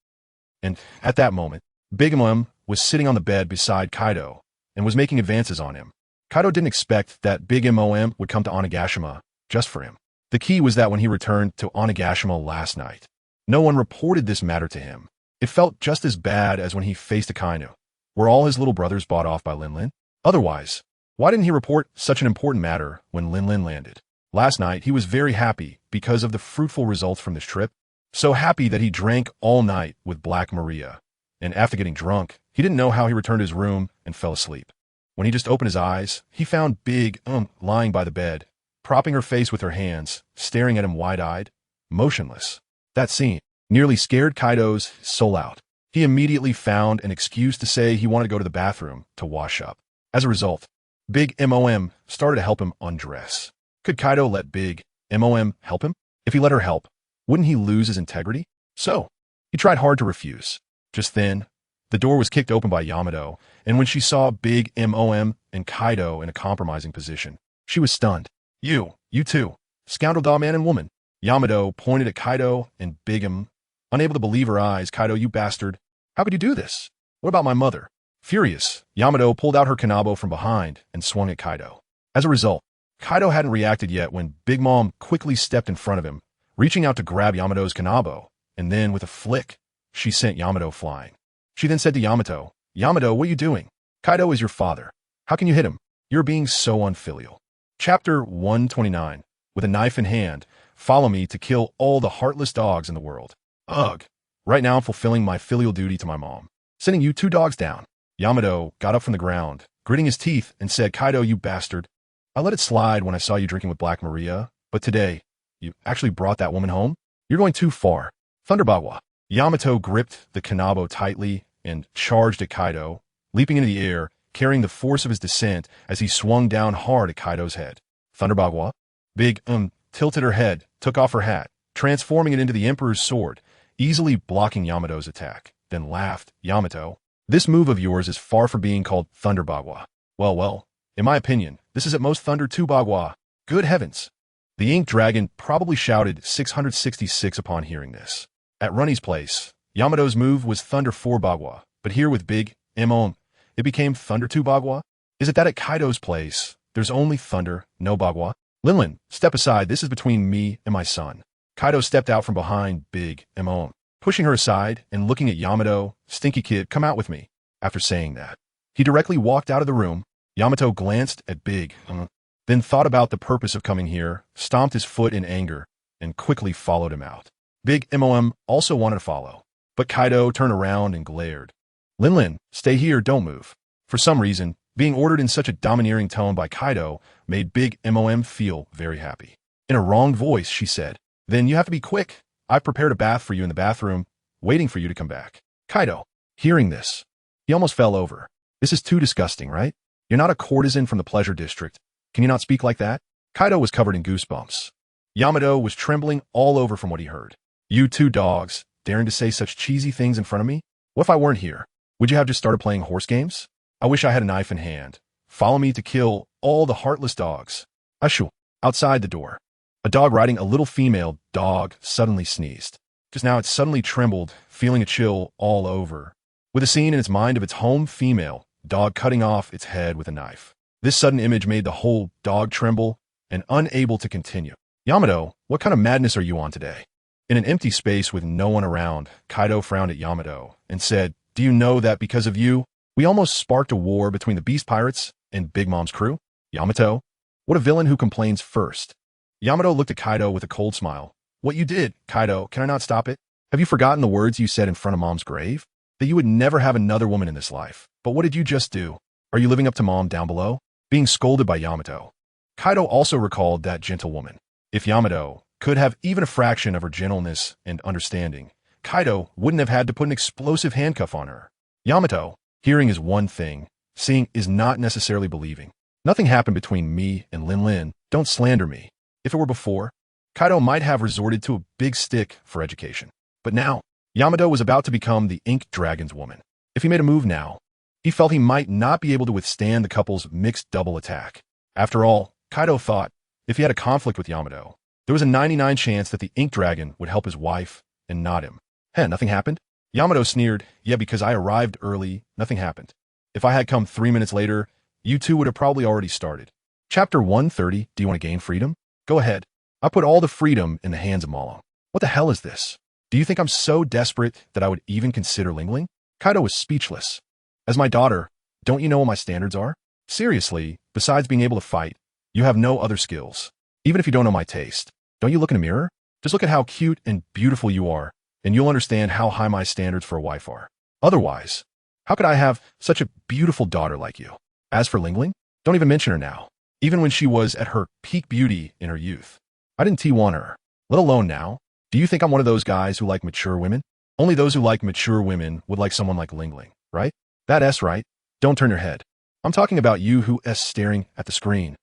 And at that moment, Big Mom was sitting on the bed beside Kaido and was making advances on him. Kaido didn't expect that Big Mom would come to Onigashima just for him. The key was that when he returned to Onigashima last night, no one reported this matter to him. It felt just as bad as when he faced Akainu. Were all his little brothers bought off by Linlin? Otherwise, why didn't he report such an important matter when Linlin landed? Last night, he was very happy because of the fruitful results from this trip. So happy that he drank all night with Black Maria. And after getting drunk, he didn't know how he returned to his room and fell asleep. When he just opened his eyes, he found Big lying by the bed, propping her face with her hands, staring at him wide-eyed, motionless. That scene nearly scared Kaido's soul out. He immediately found an excuse to say he wanted to go to the bathroom to wash up. As a result, Big Mom started to help him undress. Could Kaido let Big Mom help him? If he let her help, wouldn't he lose his integrity? So, he tried hard to refuse. Just then, the door was kicked open by Yamato, and when she saw Big Mom and Kaido in a compromising position, she was stunned. You two, scoundrel dog man and woman. Yamato pointed at Kaido and Big M. Unable to believe her eyes, Kaido, you bastard. How could you do this? What about my mother? Furious, Yamato pulled out her kanabo from behind and swung at Kaido. As a result, Kaido hadn't reacted yet when Big Mom quickly stepped in front of him, reaching out to grab Yamato's kanabo, and then with a flick, she sent Yamato flying. She then said to Yamato, Yamato, what are you doing? Kaido is your father. How can you hit him? You're being so unfilial. Chapter 129. With a knife in hand, follow me to kill all the heartless dogs in the world. Ugh. Right now I'm fulfilling my filial duty to my mom. Sending you 2 dogs down. Yamato got up from the ground, gritting his teeth, and said, Kaido, you bastard. I let it slide when I saw you drinking with Black Maria, but today, you actually brought that woman home? You're going too far. Thunderbagwa. Yamato gripped the kanabo tightly and charged at Kaido, leaping into the air, carrying the force of his descent as he swung down hard at Kaido's head. Thunderbagwa. Big tilted her head, took off her hat, transforming it into the Emperor's sword, easily blocking Yamato's attack, then laughed. Yamato, this move of yours is far from being called Thunderbagwa. Well, in my opinion, this is at most Thunder 2 Bagwa. Good heavens. The Ink Dragon probably shouted 666 upon hearing this. At Runny's place, Yamato's move was Thunder 4 Bagwa, but here with Big Mom, it became Thunder 2 Bagwa? Is it that at Kaido's place, there's only Thunder, no Bagwa? Linlin, step aside, this is between me and my son. Kaido stepped out from behind Big Mom, pushing her aside and looking at Yamato. Stinky kid, come out with me. After saying that, he directly walked out of the room. Yamato glanced at Big then thought about the purpose of coming here, stomped his foot in anger, and quickly followed him out. Big Mom also wanted to follow, but Kaido turned around and glared. Linlin, stay here, don't move. For some reason, being ordered in such a domineering tone by Kaido made Big Mom feel very happy. In a wrong voice, she said, then you have to be quick. I've prepared a bath for you in the bathroom, waiting for you to come back. Kaido, hearing this, he almost fell over. This is too disgusting, right? You're not a courtesan from the pleasure district. Can you not speak like that? Kaido was covered in goosebumps. Yamato was trembling all over from what he heard. You 2 dogs, daring to say such cheesy things in front of me? What if I weren't here? Would you have just started playing horse games? I wish I had a knife in hand. Follow me to kill all the heartless dogs. Ashu. Outside the door, a dog riding a little female dog suddenly sneezed. Just now it suddenly trembled, feeling a chill all over. With a scene in its mind of its home female dog cutting off its head with a knife. This sudden image made the whole dog tremble and unable to continue. Yamato, what kind of madness are you on today? In an empty space with no one around, Kaido frowned at Yamato and said, do you know that because of you, we almost sparked a war between the Beast Pirates and Big Mom's crew? Yamato, what a villain who complains first. Yamato looked at Kaido with a cold smile. What you did, Kaido, can I not stop it? Have you forgotten the words you said in front of Mom's grave? That you would never have another woman in this life. But what did you just do? Are you living up to Mom down below? Being scolded by Yamato. Kaido also recalled that gentlewoman. If Yamato could have even a fraction of her gentleness and understanding, Kaido wouldn't have had to put an explosive handcuff on her. Yamato, hearing is one thing, seeing is not necessarily believing. Nothing happened between me and Lin Lin, don't slander me. If it were before, Kaido might have resorted to a big stick for education. But now, Yamato was about to become the Ink Dragon's woman. If he made a move now, he felt he might not be able to withstand the couple's mixed double attack. After all, Kaido thought, if he had a conflict with Yamato, there was a 99 chance that the Ink Dragon would help his wife and not him. Nothing happened? Yamato sneered, yeah, because I arrived early, nothing happened. If I had come 3 minutes later, you two would have probably already started. Chapter 130, do you want to gain freedom? Go ahead. I put all the freedom in the hands of Malo. What the hell is this? Do you think I'm so desperate that I would even consider Lingling? Kaido was speechless. As my daughter, don't you know what my standards are? Seriously, besides being able to fight, you have no other skills. Even if you don't know my taste, don't you look in a mirror? Just look at how cute and beautiful you are, and you'll understand how high my standards for a wife are. Otherwise, how could I have such a beautiful daughter like you? As for Lingling, don't even mention her now. Even when she was at her peak beauty in her youth, I didn't T1 her, let alone now. Do you think I'm one of those guys who like mature women? Only those who like mature women would like someone like Lingling, right? That's right. Don't turn your head. I'm talking about you who is staring at the screen.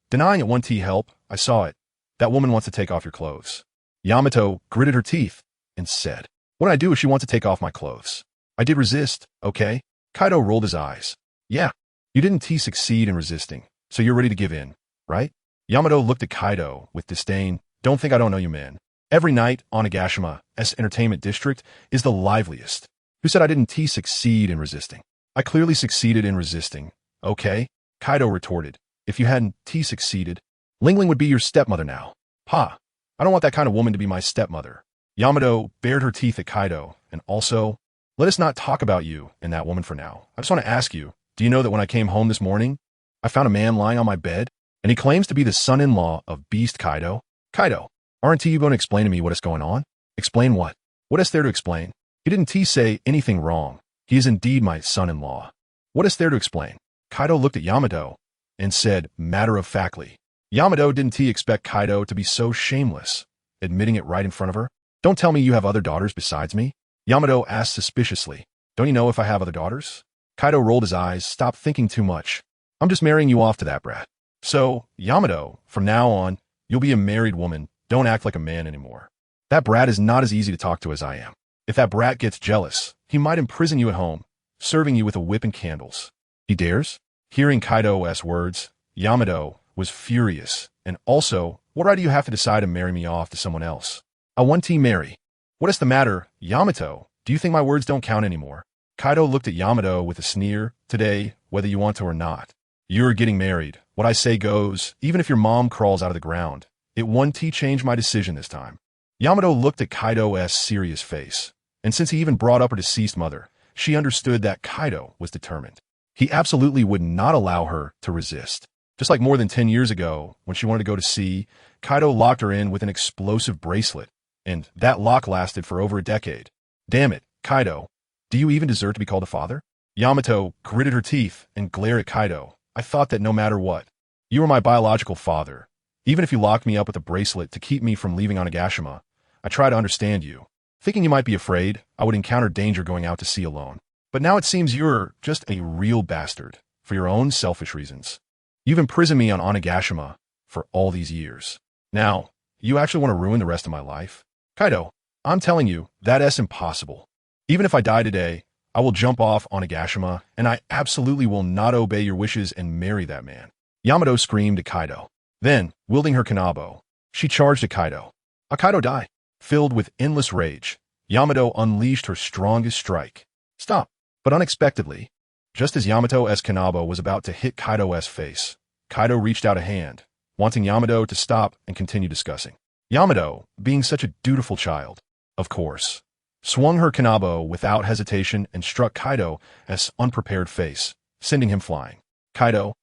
Denying it 1T help, I saw it. That woman wants to take off your clothes. Yamato gritted her teeth and said, what I do if she wants to take off my clothes? I did resist, okay? Kaido rolled his eyes. Yeah, you didn't succeed in resisting, so you're ready to give in, right? Yamato looked at Kaido with disdain. Don't think I don't know you, man. Every night, Onigashima-s entertainment district is the liveliest. Who said I didn't succeed in resisting? I clearly succeeded in resisting, okay? Kaido retorted. If you hadn't succeeded, Lingling would be your stepmother now. Pa, I don't want that kind of woman to be my stepmother. Yamato bared her teeth at Kaido, and also, let us not talk about you and that woman for now. I just want to ask you, do you know that when I came home this morning, I found a man lying on my bed, and he claims to be the son-in-law of Beast Kaido? Kaido, aren't you going to explain to me what is going on? Explain what? What is there to explain? He didn't say anything wrong. He is indeed my son-in-law. What is there to explain? Kaido looked at Yamato and said matter-of-factly. Yamato didn't expect Kaido to be so shameless, admitting it right in front of her. Don't tell me you have other daughters besides me? Yamato asked suspiciously. Don't you know if I have other daughters? Kaido rolled his eyes. Stop thinking too much. I'm just marrying you off to that brat. So, Yamato, from now on, you'll be a married woman. Don't act like a man anymore. That brat is not as easy to talk to as I am. If that brat gets jealous, he might imprison you at home, serving you with a whip and candles. He dares? Hearing Kaido's words, Yamato was furious. And also, what right do you have to decide to marry me off to someone else? I want to marry. What is the matter, Yamato? Do you think my words don't count anymore? Kaido looked at Yamato with a sneer. Today, whether you want to or not, you're getting married. What I say goes, even if your mom crawls out of the ground. It won't change my decision this time. Yamato looked at Kaido's serious face, and since he even brought up her deceased mother, she understood that Kaido was determined. He absolutely would not allow her to resist. Just like more than 10 years ago, when she wanted to go to sea, Kaido locked her in with an explosive bracelet, and that lock lasted for over a decade. Damn it, Kaido, do you even deserve to be called a father? Yamato gritted her teeth and glared at Kaido. I thought that no matter what, you were my biological father. Even if you locked me up with a bracelet to keep me from leaving Onigashima, I try to understand you. Thinking you might be afraid, I would encounter danger going out to sea alone. But now it seems you're just a real bastard, for your own selfish reasons. You've imprisoned me on Onigashima for all these years. Now, you actually want to ruin the rest of my life? Kaido, I'm telling you, that's impossible. Even if I die today, I will jump off Onigashima, and I absolutely will not obey your wishes and marry that man. Yamato screamed at Kaido. Then, wielding her kanabo, she charged at Kaido. Kaido died. Filled with endless rage, Yamato unleashed her strongest strike. Stop. But unexpectedly, just as Yamato's kanabo was about to hit Kaido's face, Kaido reached out a hand, wanting Yamato to stop and continue discussing. Yamato, being such a dutiful child, of course, swung her kanabo without hesitation and struck Kaido's unprepared face, sending him flying. Kaido,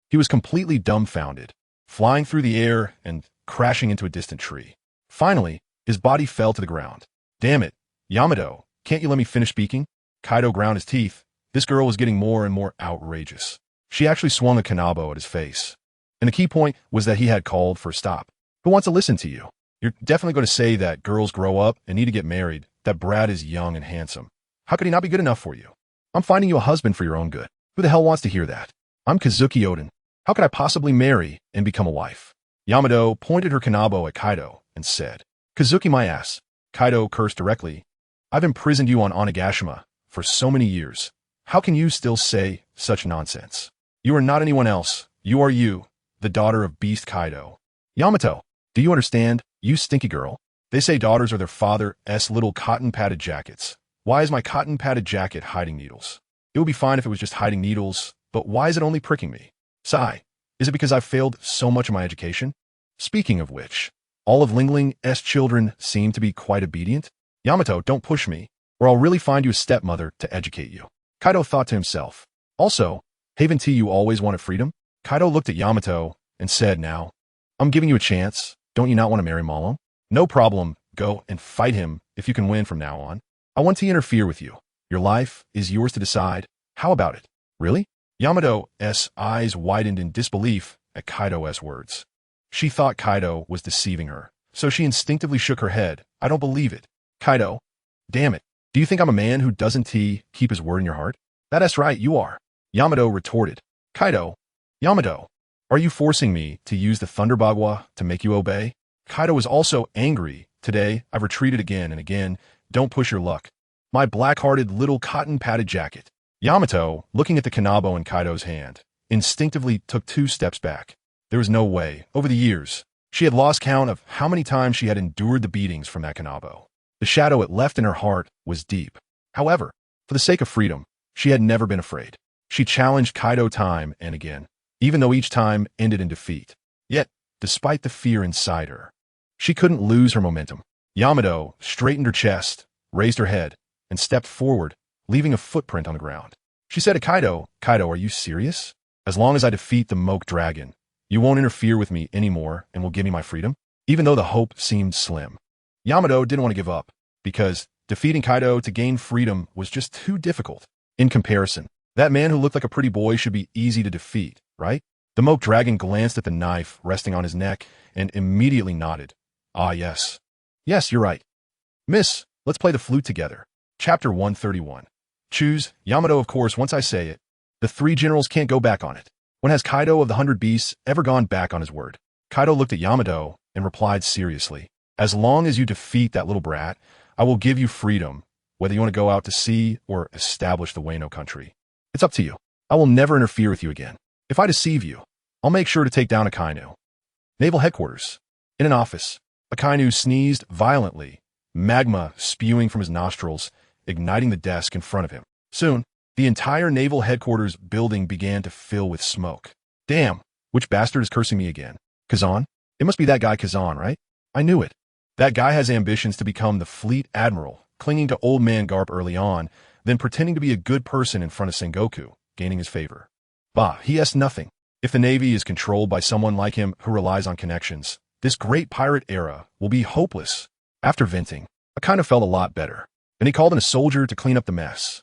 he was completely dumbfounded, flying through the air and crashing into a distant tree. Finally, his body fell to the ground. Damn it, Yamato, can't you let me finish speaking? Kaido ground his teeth. This girl was getting more and more outrageous. She actually swung a kanabo at his face. And the key point was that he had called for a stop. Who wants to listen to you? You're definitely going to say that girls grow up and need to get married, that Brad is young and handsome. How could he not be good enough for you? I'm finding you a husband for your own good. Who the hell wants to hear that? I'm Kazuki Oden. How could I possibly marry and become a wife? Yamato pointed her kanabo at Kaido and said, Kazuki my ass. Kaido cursed directly. I've imprisoned you on Onigashima for so many years. How can you still say such nonsense? You are not anyone else. You are you, the daughter of Beast Kaido. Yamato, do you understand, you stinky girl? They say daughters are their father's little cotton-padded jackets. Why is my cotton-padded jacket hiding needles? It would be fine if it was just hiding needles, but why is it only pricking me? Sigh. Is it because I've failed so much in my education? Speaking of which, all of LongWronglys children seem to be quite obedient. Yamato, don't push me, or I'll really find you a stepmother to educate you. Kaido thought to himself. Also, haven't you always wanted freedom? Kaido looked at Yamato and said, now, I'm giving you a chance. Don't you not want to marry Malo? No problem. Go and fight him if you can win from now on. I want to interfere with you. Your life is yours to decide. How about it? Really? Yamato's eyes widened in disbelief at Kaido's words. She thought Kaido was deceiving her, so she instinctively shook her head. I don't believe it. Kaido, damn it. Do you think I'm a man who doesn't keep his word in your heart? That's right, you are. Yamato retorted. Kaido, Yamato, are you forcing me to use the Thunderbagwa to make you obey? Kaido was also angry. Today, I've retreated again and again. Don't push your luck. My black-hearted little cotton-padded jacket. Yamato, looking at the kanabo in Kaido's hand, instinctively took 2 steps back. There was no way. Over the years, she had lost count of how many times she had endured the beatings from that kanabo. The shadow it left in her heart was deep. However, for the sake of freedom, she had never been afraid. She challenged Kaido time and again, even though each time ended in defeat. Yet, despite the fear inside her, she couldn't lose her momentum. Yamato straightened her chest, raised her head, and stepped forward, leaving a footprint on the ground. She said to Kaido, Kaido, are you serious? As long as I defeat the Moke Dragon, you won't interfere with me anymore and will give me my freedom? Even though the hope seemed slim. Yamato didn't want to give up, because defeating Kaido to gain freedom was just too difficult. In comparison, that man who looked like a pretty boy should be easy to defeat, right? The Moke Dragon glanced at the knife resting on his neck and immediately nodded. Ah, yes. Yes, you're right. Miss, let's play the flute together. Chapter 131. Choose, Yamato, of course, once I say it. The 3 generals can't go back on it. When has Kaido of the 100 Beasts ever gone back on his word? Kaido looked at Yamato and replied seriously. As long as you defeat that little brat, I will give you freedom, whether you want to go out to sea or establish the Wano country. It's up to you. I will never interfere with you again. If I deceive you, I'll make sure to take down Akainu. Naval headquarters. In an office, Akainu sneezed violently, magma spewing from his nostrils, igniting the desk in front of him. Soon, the entire naval headquarters building began to fill with smoke. Damn, which bastard is cursing me again? Kazan? It must be that guy Kazan, right? I knew it. That guy has ambitions to become the fleet admiral, clinging to old man Garp early on, then pretending to be a good person in front of Sengoku, gaining his favor. Bah, he has nothing. If the Navy is controlled by someone like him who relies on connections, this great pirate era will be hopeless. After venting, I kind of felt a lot better, and he called in a soldier to clean up the mess.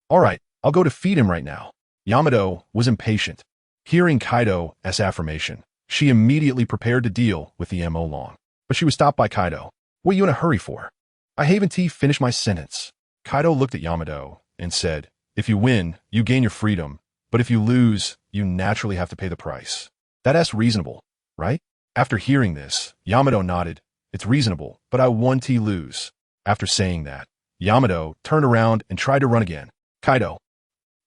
All right, I'll go defeat him right now. Yamato was impatient. Hearing Kaido's affirmation, she immediately prepared to deal with the M.O. Long. But she was stopped by Kaido. What are you in a hurry for? I haven't finished my sentence. Kaido looked at Yamato and said, if you win, you gain your freedom, but if you lose, you naturally have to pay the price. That's reasonable, right? After hearing this, Yamato nodded. It's reasonable, but I want to lose. After saying that, Yamato turned around and tried to run again. Kaido,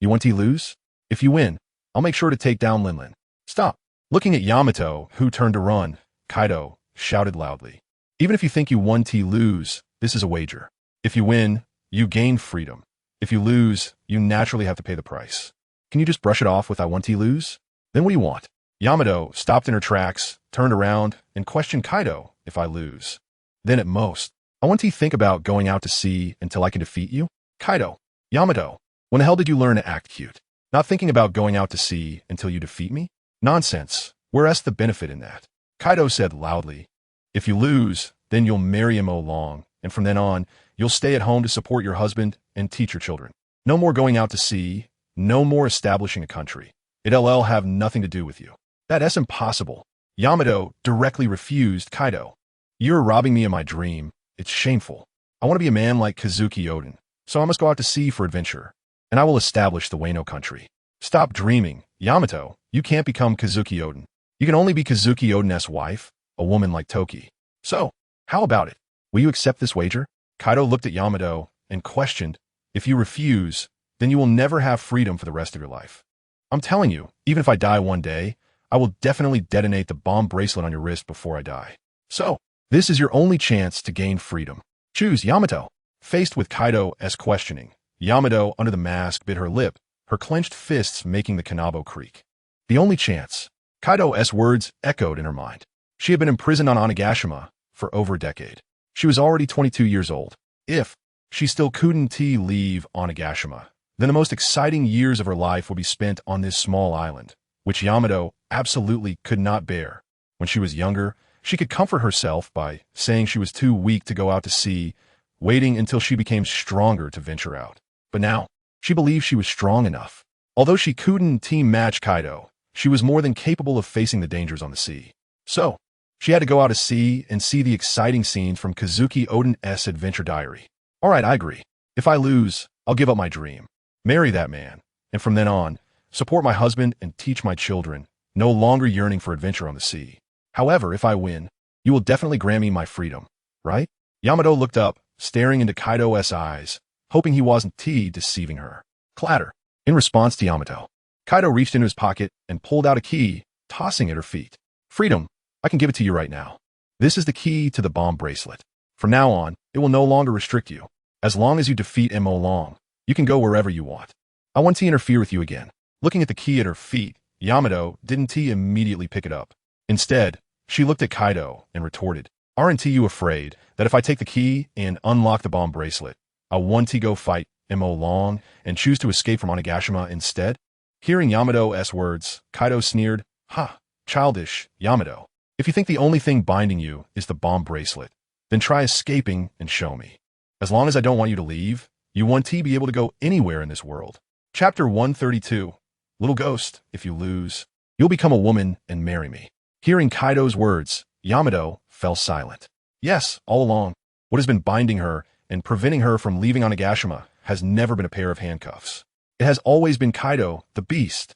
you want to lose? If you win, I'll make sure to take down Linlin. Stop. Looking at Yamato, who turned to run, Kaido shouted loudly. Even if you think you won to lose, this is a wager. If you win, you gain freedom. If you lose, you naturally have to pay the price. Can you just brush it off with I want to lose? Then what do you want? Yamato stopped in her tracks, turned around, and questioned Kaido if I lose. Then at most, I want to think about going out to sea until I can defeat you? Kaido, Yamato, when the hell did you learn to act cute? Not thinking about going out to sea until you defeat me? Nonsense. Where's the benefit in that? Kaido said loudly, if you lose, then you'll marry M.O. Long, and from then on, you'll stay at home to support your husband and teach your children. No more going out to sea, no more establishing a country. It'll have nothing to do with you. That's impossible. Yamato directly refused Kaido. You're robbing me of my dream. It's shameful. I want to be a man like Kazuki Oden, so I must go out to sea for adventure, and I will establish the Wano country. Stop dreaming. Yamato, you can't become Kazuki Oden. You can only be Kazuki Oden's wife, a woman like Toki. So, how about it? Will you accept this wager? Kaido looked at Yamato and questioned, if you refuse, then you will never have freedom for the rest of your life. I'm telling you, even if I die one day, I will definitely detonate the bomb bracelet on your wrist before I die. So, this is your only chance to gain freedom. Choose Yamato. Faced with Kaido's questioning, Yamato, under the mask, bit her lip, her clenched fists making the kanabo creak. The only chance. Kaido's words echoed in her mind. She had been imprisoned on Onigashima for over a decade. She was already 22 years old. If she still couldn't leave Onigashima, then the most exciting years of her life would be spent on this small island, which Yamato absolutely could not bear. When she was younger, she could comfort herself by saying she was too weak to go out to sea, waiting until she became stronger to venture out. But now, she believed she was strong enough. Although she couldn't match Kaido, she was more than capable of facing the dangers on the sea. So, she had to go out to sea and see the exciting scenes from Kazuki Oden's adventure diary. Alright, I agree. If I lose, I'll give up my dream. Marry that man, and from then on, support my husband and teach my children, no longer yearning for adventure on the sea. However, if I win, you will definitely grant me my freedom, right? Yamato looked up, staring into Kaido's eyes, hoping he wasn't deceiving her. Clatter. In response to Yamato, Kaido reached into his pocket and pulled out a key, tossing it at her feet. Freedom. I can give it to you right now. This is the key to the bomb bracelet. From now on, it will no longer restrict you. As long as you defeat Mo Long, you can go wherever you want. I won't interfere with you again. Looking at the key at her feet, Yamato didn't immediately pick it up. Instead, she looked at Kaido and retorted, aren't you afraid that if I take the key and unlock the bomb bracelet, I'll want go fight Mo Long and choose to escape from Onigashima instead? Hearing Yamato's words, Kaido sneered, ha, childish, Yamato. If you think the only thing binding you is the bomb bracelet, then try escaping and show me. As long as I don't want you to leave, you won't be able to go anywhere in this world. Chapter 132. Little ghost, if you lose, you'll become a woman and marry me. Hearing Kaido's words, Yamato fell silent. Yes, all along, what has been binding her and preventing her from leaving Onigashima has never been a pair of handcuffs. It has always been Kaido, the beast.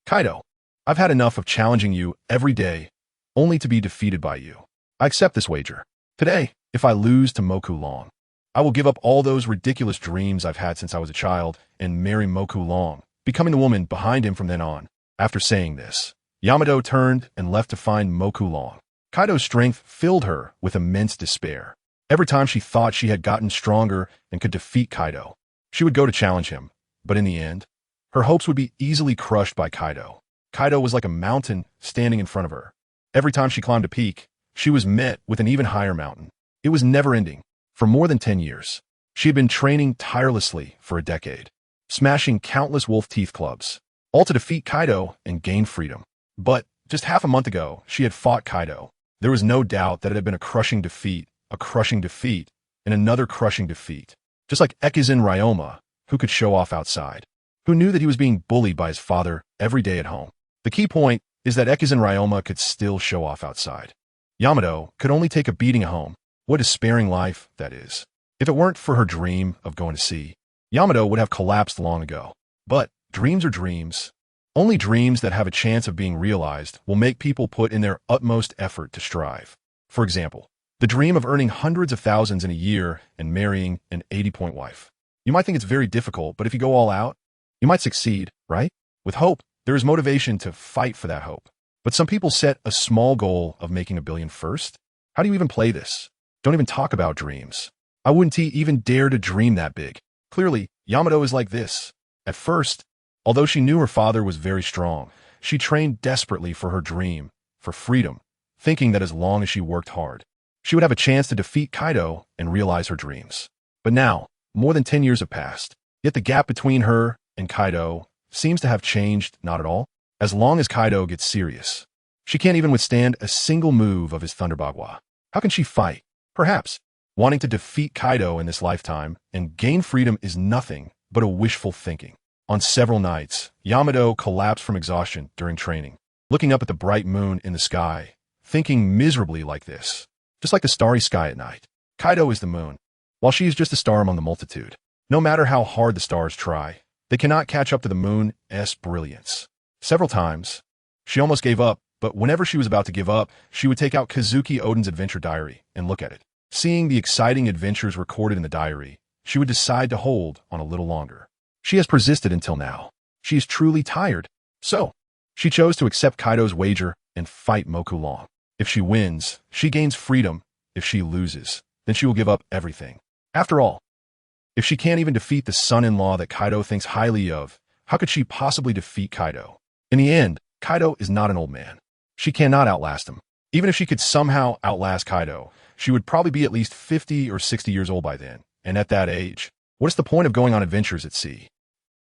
Kaido, I've had enough of challenging you every day, only to be defeated by you. I accept this wager. Today, if I lose to Moku Long, I will give up all those ridiculous dreams I've had since I was a child and marry Moku Long, becoming the woman behind him from then on. After saying this, Yamato turned and left to find Moku Long. Kaido's strength filled her with immense despair. Every time she thought she had gotten stronger and could defeat Kaido, she would go to challenge him. But in the end, her hopes would be easily crushed by Kaido. Kaido was like a mountain standing in front of her. Every time she climbed a peak, she was met with an even higher mountain. It was never-ending. For more than 10 years, she had been training tirelessly for a decade, smashing countless wolf teeth clubs, all to defeat Kaido and gain freedom. But just half a month ago, she had fought Kaido. There was no doubt that it had been a crushing defeat, and another crushing defeat. Just like Ekizin Ryoma, who could show off outside, who knew that he was being bullied by his father every day at home. The key point is that Ekizin Ryoma could still show off outside. Yamato could only take a beating at home. What a sparing life, that is. If it weren't for her dream of going to sea, Yamato would have collapsed long ago. But dreams are dreams. Only dreams that have a chance of being realized will make people put in their utmost effort to strive. For example, the dream of earning hundreds of thousands in a year and marrying an 80-point wife. You might think it's very difficult, but if you go all out, you might succeed, right? With hope, there is motivation to fight for that hope. But some people set a small goal of making $1 billion first. How do you even play this? Don't even talk about dreams. I wouldn't even dare to dream that big. Clearly, Yamato is like this. At first, although she knew her father was very strong, she trained desperately for her dream, for freedom, thinking that as long as she worked hard, she would have a chance to defeat Kaido and realize her dreams. But now, more than 10 years have passed, yet the gap between her and Kaido seems to have changed not at all. As long as Kaido gets serious, she can't even withstand a single move of his Thunderbagwa. How can she fight? Perhaps wanting to defeat Kaido in this lifetime and gain freedom is nothing but a wishful thinking. On several nights, Yamato collapsed from exhaustion during training, looking up at the bright moon in the sky, thinking miserably like this. Just like the starry sky at night, Kaido is the moon, while she is just a star among the multitude. No matter how hard the stars try, they cannot catch up to the moon's brilliance. Several times, she almost gave up, but whenever she was about to give up, she would take out Kazuki Oden's adventure diary and look at it. Seeing the exciting adventures recorded in the diary, she would decide to hold on a little longer. She has persisted until now. She is truly tired. So, she chose to accept Kaido's wager and fight Moku Long. If she wins, she gains freedom. If she loses, then she will give up everything. After all, if she can't even defeat the son-in-law that Kaido thinks highly of, how could she possibly defeat Kaido? In the end, Kaido is not an old man. She cannot outlast him. Even if she could somehow outlast Kaido, she would probably be at least 50 or 60 years old by then. And at that age, what is the point of going on adventures at sea?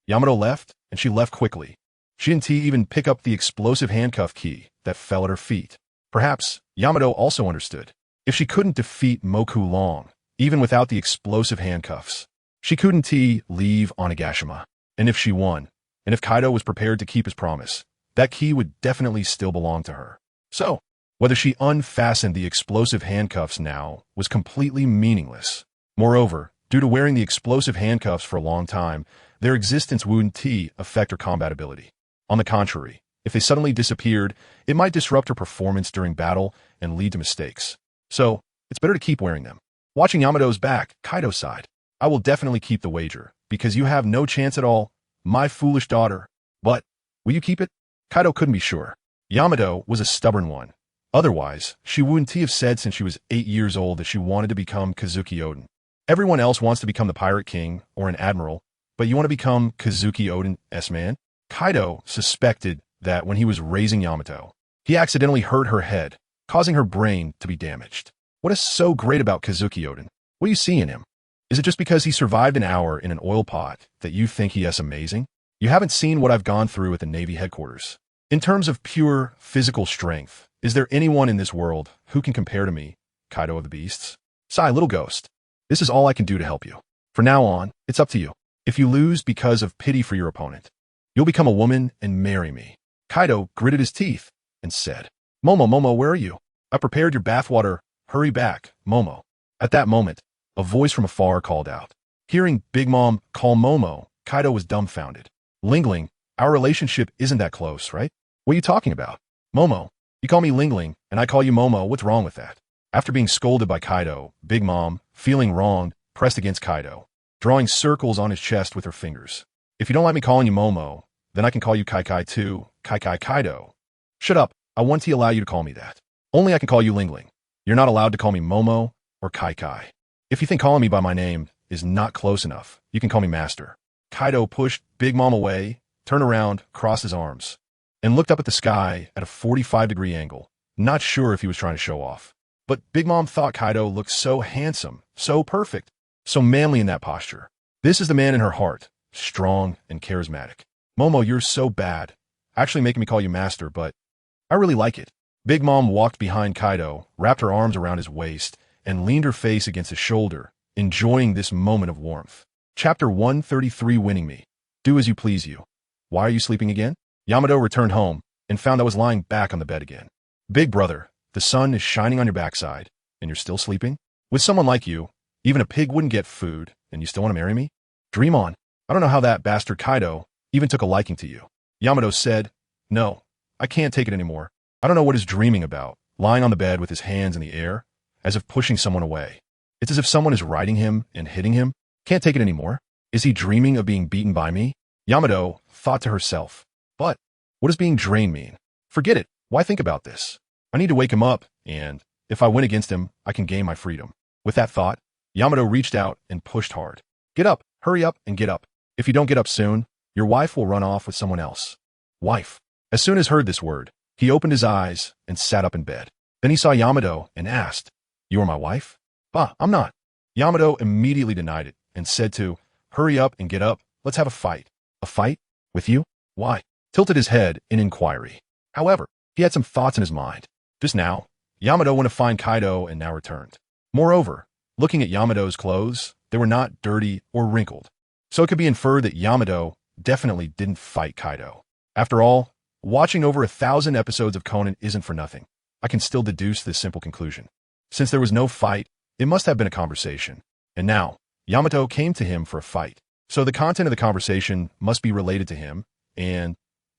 Yamato left, and she left quickly. She didn't even pick up the explosive handcuff key that fell at her feet. Perhaps Yamato also understood. If she couldn't defeat Moku Long, even without the explosive handcuffs, she couldn't leave Onigashima. And if she won, and if Kaido was prepared to keep his promise, that key would definitely still belong to her. So, whether she unfastened the explosive handcuffs now was completely meaningless. Moreover, due to wearing the explosive handcuffs for a long time, their existence wouldn't affect her combat ability. On the contrary, if they suddenly disappeared, it might disrupt her performance during battle and lead to mistakes. So, it's better to keep wearing them. Watching Yamato's back, Kaido sighed. I will definitely keep the wager, because you have no chance at all, my foolish daughter. But, will you keep it? Kaido couldn't be sure. Yamato was a stubborn one. Otherwise, she wouldn't have said since she was 8 years old that she wanted to become Kazuki Oden. Everyone else wants to become the Pirate King or an admiral, but you want to become Kazuki Oden's man? Kaido suspected that when he was raising Yamato, he accidentally hurt her head, causing her brain to be damaged. What is so great about Kazuki Oden? What do you see in him? Is it just because he survived an hour in an oil pot that you think he is amazing? You haven't seen what I've gone through at the Navy headquarters. In terms of pure physical strength, is there anyone in this world who can compare to me, Kaido of the Beasts? Sigh, little ghost. This is all I can do to help you. From now on, it's up to you. If you lose because of pity for your opponent, you'll become a woman and marry me. Kaido gritted his teeth and said, Momo, where are you? I prepared your bathwater. Hurry back, Momo. At that moment, a voice from afar called out. Hearing Big Mom call Momo, Kaido was dumbfounded. Lingling, our relationship isn't that close, right? What are you talking about? Momo, you call me Lingling, and I call you Momo. What's wrong with that? After being scolded by Kaido, Big Mom, feeling wronged, pressed against Kaido, drawing circles on his chest with her fingers. If you don't like me calling you Momo, then I can call you Kai too, Kai Kaido. Shut up, I want to allow you to call me that. Only I can call you Lingling. You're not allowed to call me Momo or Kai. If you think calling me by my name is not close enough, you can call me Master. Kaido pushed Big Mom away, turned around, crossed his arms, and looked up at the sky at a 45-degree angle, not sure if he was trying to show off. But Big Mom thought Kaido looked so handsome, so perfect, so manly in that posture. This is the man in her heart, strong and charismatic. Momo, you're so bad. Actually making me call you Master, but I really like it. Big Mom walked behind Kaido, wrapped her arms around his waist, and leaned her face against his shoulder, enjoying this moment of warmth. Chapter 133, Winning Me. Do as you please you. Why are you sleeping again? Yamato returned home and found I was lying back on the bed again. Big brother, the sun is shining on your backside, and you're still sleeping? With someone like you, even a pig wouldn't get food, and you still want to marry me? Dream on. I don't know how that bastard Kaido even took a liking to you. Yamato said, No, I can't take it anymore. I don't know what he's dreaming about, lying on the bed with his hands in the air, as if pushing someone away. It's as if someone is riding him and hitting him. Can't take it anymore. Is he dreaming of being beaten by me? Yamato thought to herself. But what does being drained mean? Forget it. Why think about this? I need to wake him up, and if I win against him, I can gain my freedom. With that thought, Yamato reached out and pushed hard. Get up, hurry up, and get up. If you don't get up soon, your wife will run off with someone else. Wife. As soon as heard this word, he opened his eyes and sat up in bed. Then he saw Yamato and asked, You are my wife? Bah, I'm not. Yamato immediately denied it and said to, Hurry up and get up, let's have a fight. A fight? With you? Why? Tilted his head in inquiry. However, he had some thoughts in his mind. Just now, Yamato went to find Kaido and now returned. Moreover, looking at Yamato's clothes, they were not dirty or wrinkled. So it could be inferred that Yamato definitely didn't fight Kaido. After all, watching over 1,000 episodes of Conan isn't for nothing. I can still deduce this simple conclusion. Since there was no fight, it must have been a conversation. And now, Yamato came to him for a fight. So the content of the conversation must be related to him, and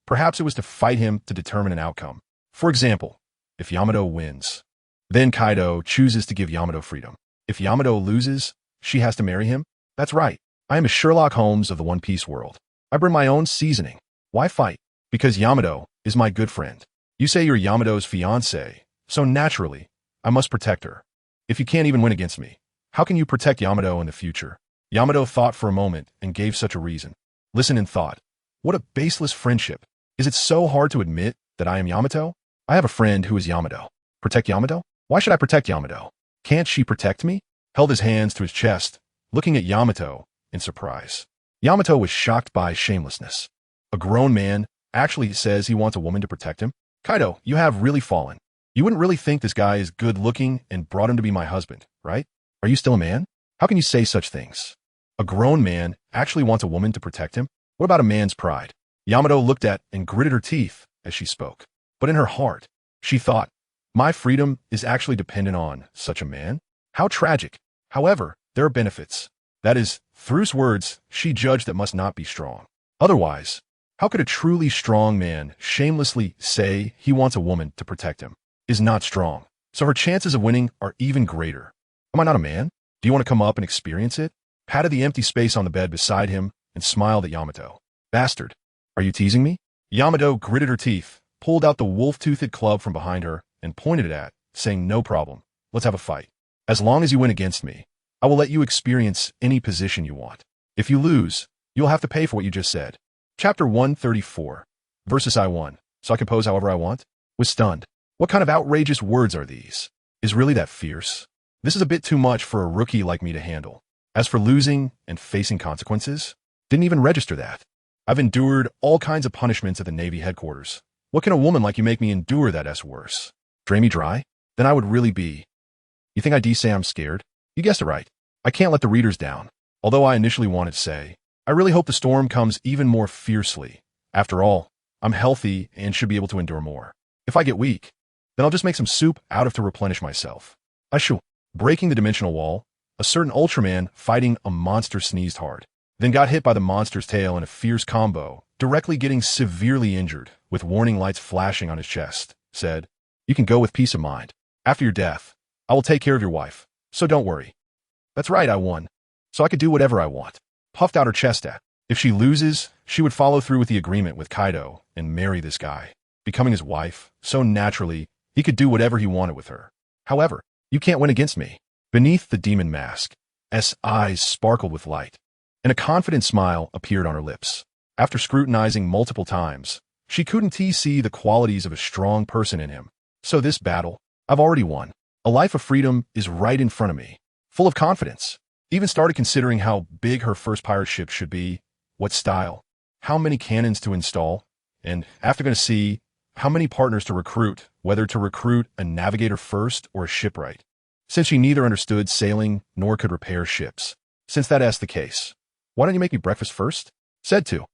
perhaps it was to fight him to determine an outcome. For example, if Yamato wins, then Kaido chooses to give Yamato freedom. If Yamato loses, she has to marry him? That's right. I am a Sherlock Holmes of the One Piece world. I bring my own seasoning. Why fight? Because Yamato is my good friend. You say you're Yamato's fiancé, so naturally, I must protect her. If you can't even win against me, how can you protect Yamato in the future? Yamato thought for a moment and gave such a reason. Listened and thought, what a baseless friendship. Is it so hard to admit that I am Yamato? I have a friend who is Yamato. Protect Yamato? Why should I protect Yamato? Can't she protect me? Held his hands to his chest, looking at Yamato in surprise. Yamato was shocked by shamelessness. A grown man actually says he wants a woman to protect him? Kaido, you have really fallen. You wouldn't really think this guy is good-looking and brought him to be my husband, right? Are you still a man? How can you say such things? A grown man actually wants a woman to protect him? What about a man's pride? Yamato looked at and gritted her teeth as she spoke. But in her heart, she thought, my freedom is actually dependent on such a man? How tragic. However, there are benefits. That is, through words, she judged that must not be strong. Otherwise, how could a truly strong man shamelessly say he wants a woman to protect him? Is not strong. So her chances of winning are even greater. Am I not a man? Do you want to come up and experience it? Patted the empty space on the bed beside him and smiled at Yamato. Bastard. Are you teasing me? Yamato gritted her teeth, pulled out the wolf-toothed club from behind her, and pointed it at, saying, no problem. Let's have a fight. As long as you win against me, I will let you experience any position you want. If you lose, you'll have to pay for what you just said. Chapter 134. Versus I won, so I can pose however I want? Was stunned. What kind of outrageous words are these? Is really that fierce? This is a bit too much for a rookie like me to handle. As for losing and facing consequences, didn't even register that. I've endured all kinds of punishments at the Navy headquarters. What can a woman like you make me endure that as worse? Drain me dry? Then I would really be. You think I say I'm scared? You guessed it right. I can't let the readers down. Although I initially wanted to say, I really hope the storm comes even more fiercely. After all, I'm healthy and should be able to endure more. If I get weak, then I'll just make some soup out of to replenish myself. I shall. Breaking the dimensional wall, a certain Ultraman fighting a monster sneezed hard, then got hit by the monster's tail in a fierce combo, directly getting severely injured, with warning lights flashing on his chest, said, you can go with peace of mind. After your death, I will take care of your wife, so don't worry. That's right, I won, so I could do whatever I want. Puffed out her chest at. If she loses, she would follow through with the agreement with Kaido and marry this guy, becoming his wife, so naturally, he could do whatever he wanted with her. However, you can't win against me. Beneath the demon mask, S eyes sparkled with light, and a confident smile appeared on her lips. After scrutinizing multiple times, she couldn't see the qualities of a strong person in him. So this battle, I've already won. A life of freedom is right in front of me, full of confidence. Even started considering how big her first pirate ship should be, what style, how many cannons to install, and after going to see how many partners to recruit, whether to recruit a navigator first or a shipwright, since she neither understood sailing nor could repair ships. Since that's the case, why don't you make me breakfast first? Said to.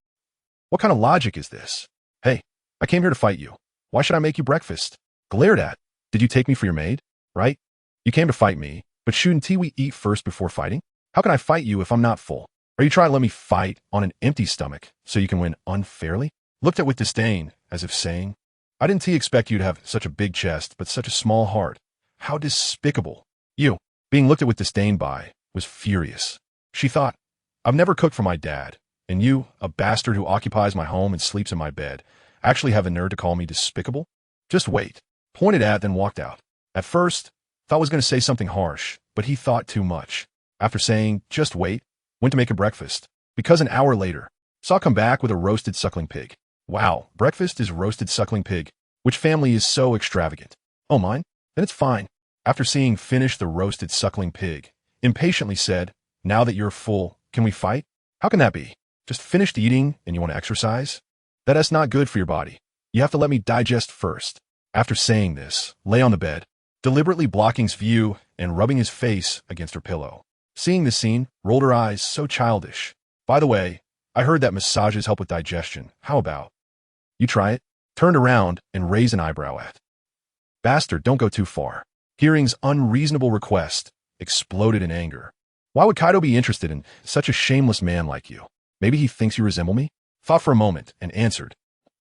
What kind of logic is this? Hey, I came here to fight you. Why should I make you breakfast? Glared at. Did you take me for your maid? Right? You came to fight me, but shouldn't we eat first before fighting? How can I fight you if I'm not full? Are you trying to let me fight on an empty stomach so you can win unfairly? Looked at with disdain, as if saying, I didn't expect you to have such a big chest, but such a small heart. How despicable. You, being looked at with disdain by, was furious. She thought, I've never cooked for my dad, and you, a bastard who occupies my home and sleeps in my bed, actually have the nerve to call me despicable? Just wait. Pointed at, then walked out. At first, thought was going to say something harsh, but he thought too much. After saying, just wait, went to make a breakfast, because an hour later, saw come back with a roasted suckling pig. Wow, breakfast is roasted suckling pig. Which family is so extravagant? Oh, mine? Then it's fine. After seeing finish the roasted suckling pig, impatiently said, now that you're full, can we fight? How can that be? Just finished eating and you want to exercise? That's not good for your body. You have to let me digest first. After saying this, lay on the bed, deliberately blocking his view and rubbing his face against her pillow. Seeing this scene, rolled her eyes, so childish. By the way, I heard that massages help with digestion. How about? You try it? Turned around and raised an eyebrow at. Bastard, don't go too far. Hearing's unreasonable request exploded in anger. Why would Kaido be interested in such a shameless man like you? Maybe he thinks you resemble me? Thought for a moment and answered.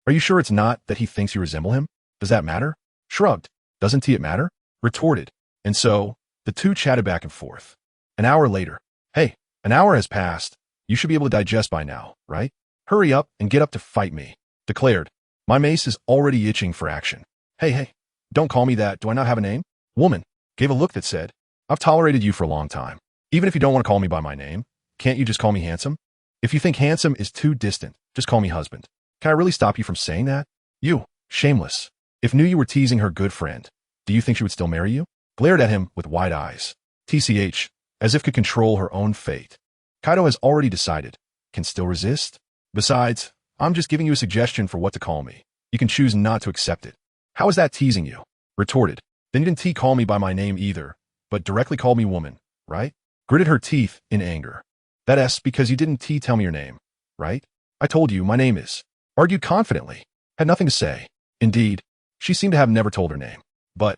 Are you sure it's not that he thinks you resemble him? Does that matter? Shrugged. Doesn't it matter? Retorted. And so, the two chatted back and forth. An hour later. Hey, an hour has passed. You should be able to digest by now, right? Hurry up and get up to fight me. Declared. My mace is already itching for action. Hey, don't call me that. Do I not have a name? Woman gave a look that said, I've tolerated you for a long time. Even if you don't want to call me by my name, can't you just call me handsome? If you think handsome is too distant, just call me husband. Can I really stop you from saying that? You, shameless. If knew you were teasing her good friend, do you think she would still marry you? Glared at him with wide eyes. TCH, as if could control her own fate. Kaido has already decided. Can still resist? Besides, I'm just giving you a suggestion for what to call me. You can choose not to accept it. How is that teasing you? Retorted. Then you didn't call me by my name either, but directly called me woman, right? Gritted her teeth in anger. That's because you didn't tell me your name, right? I told you my name is. Argued confidently. Had nothing to say. Indeed, she seemed to have never told her name. But,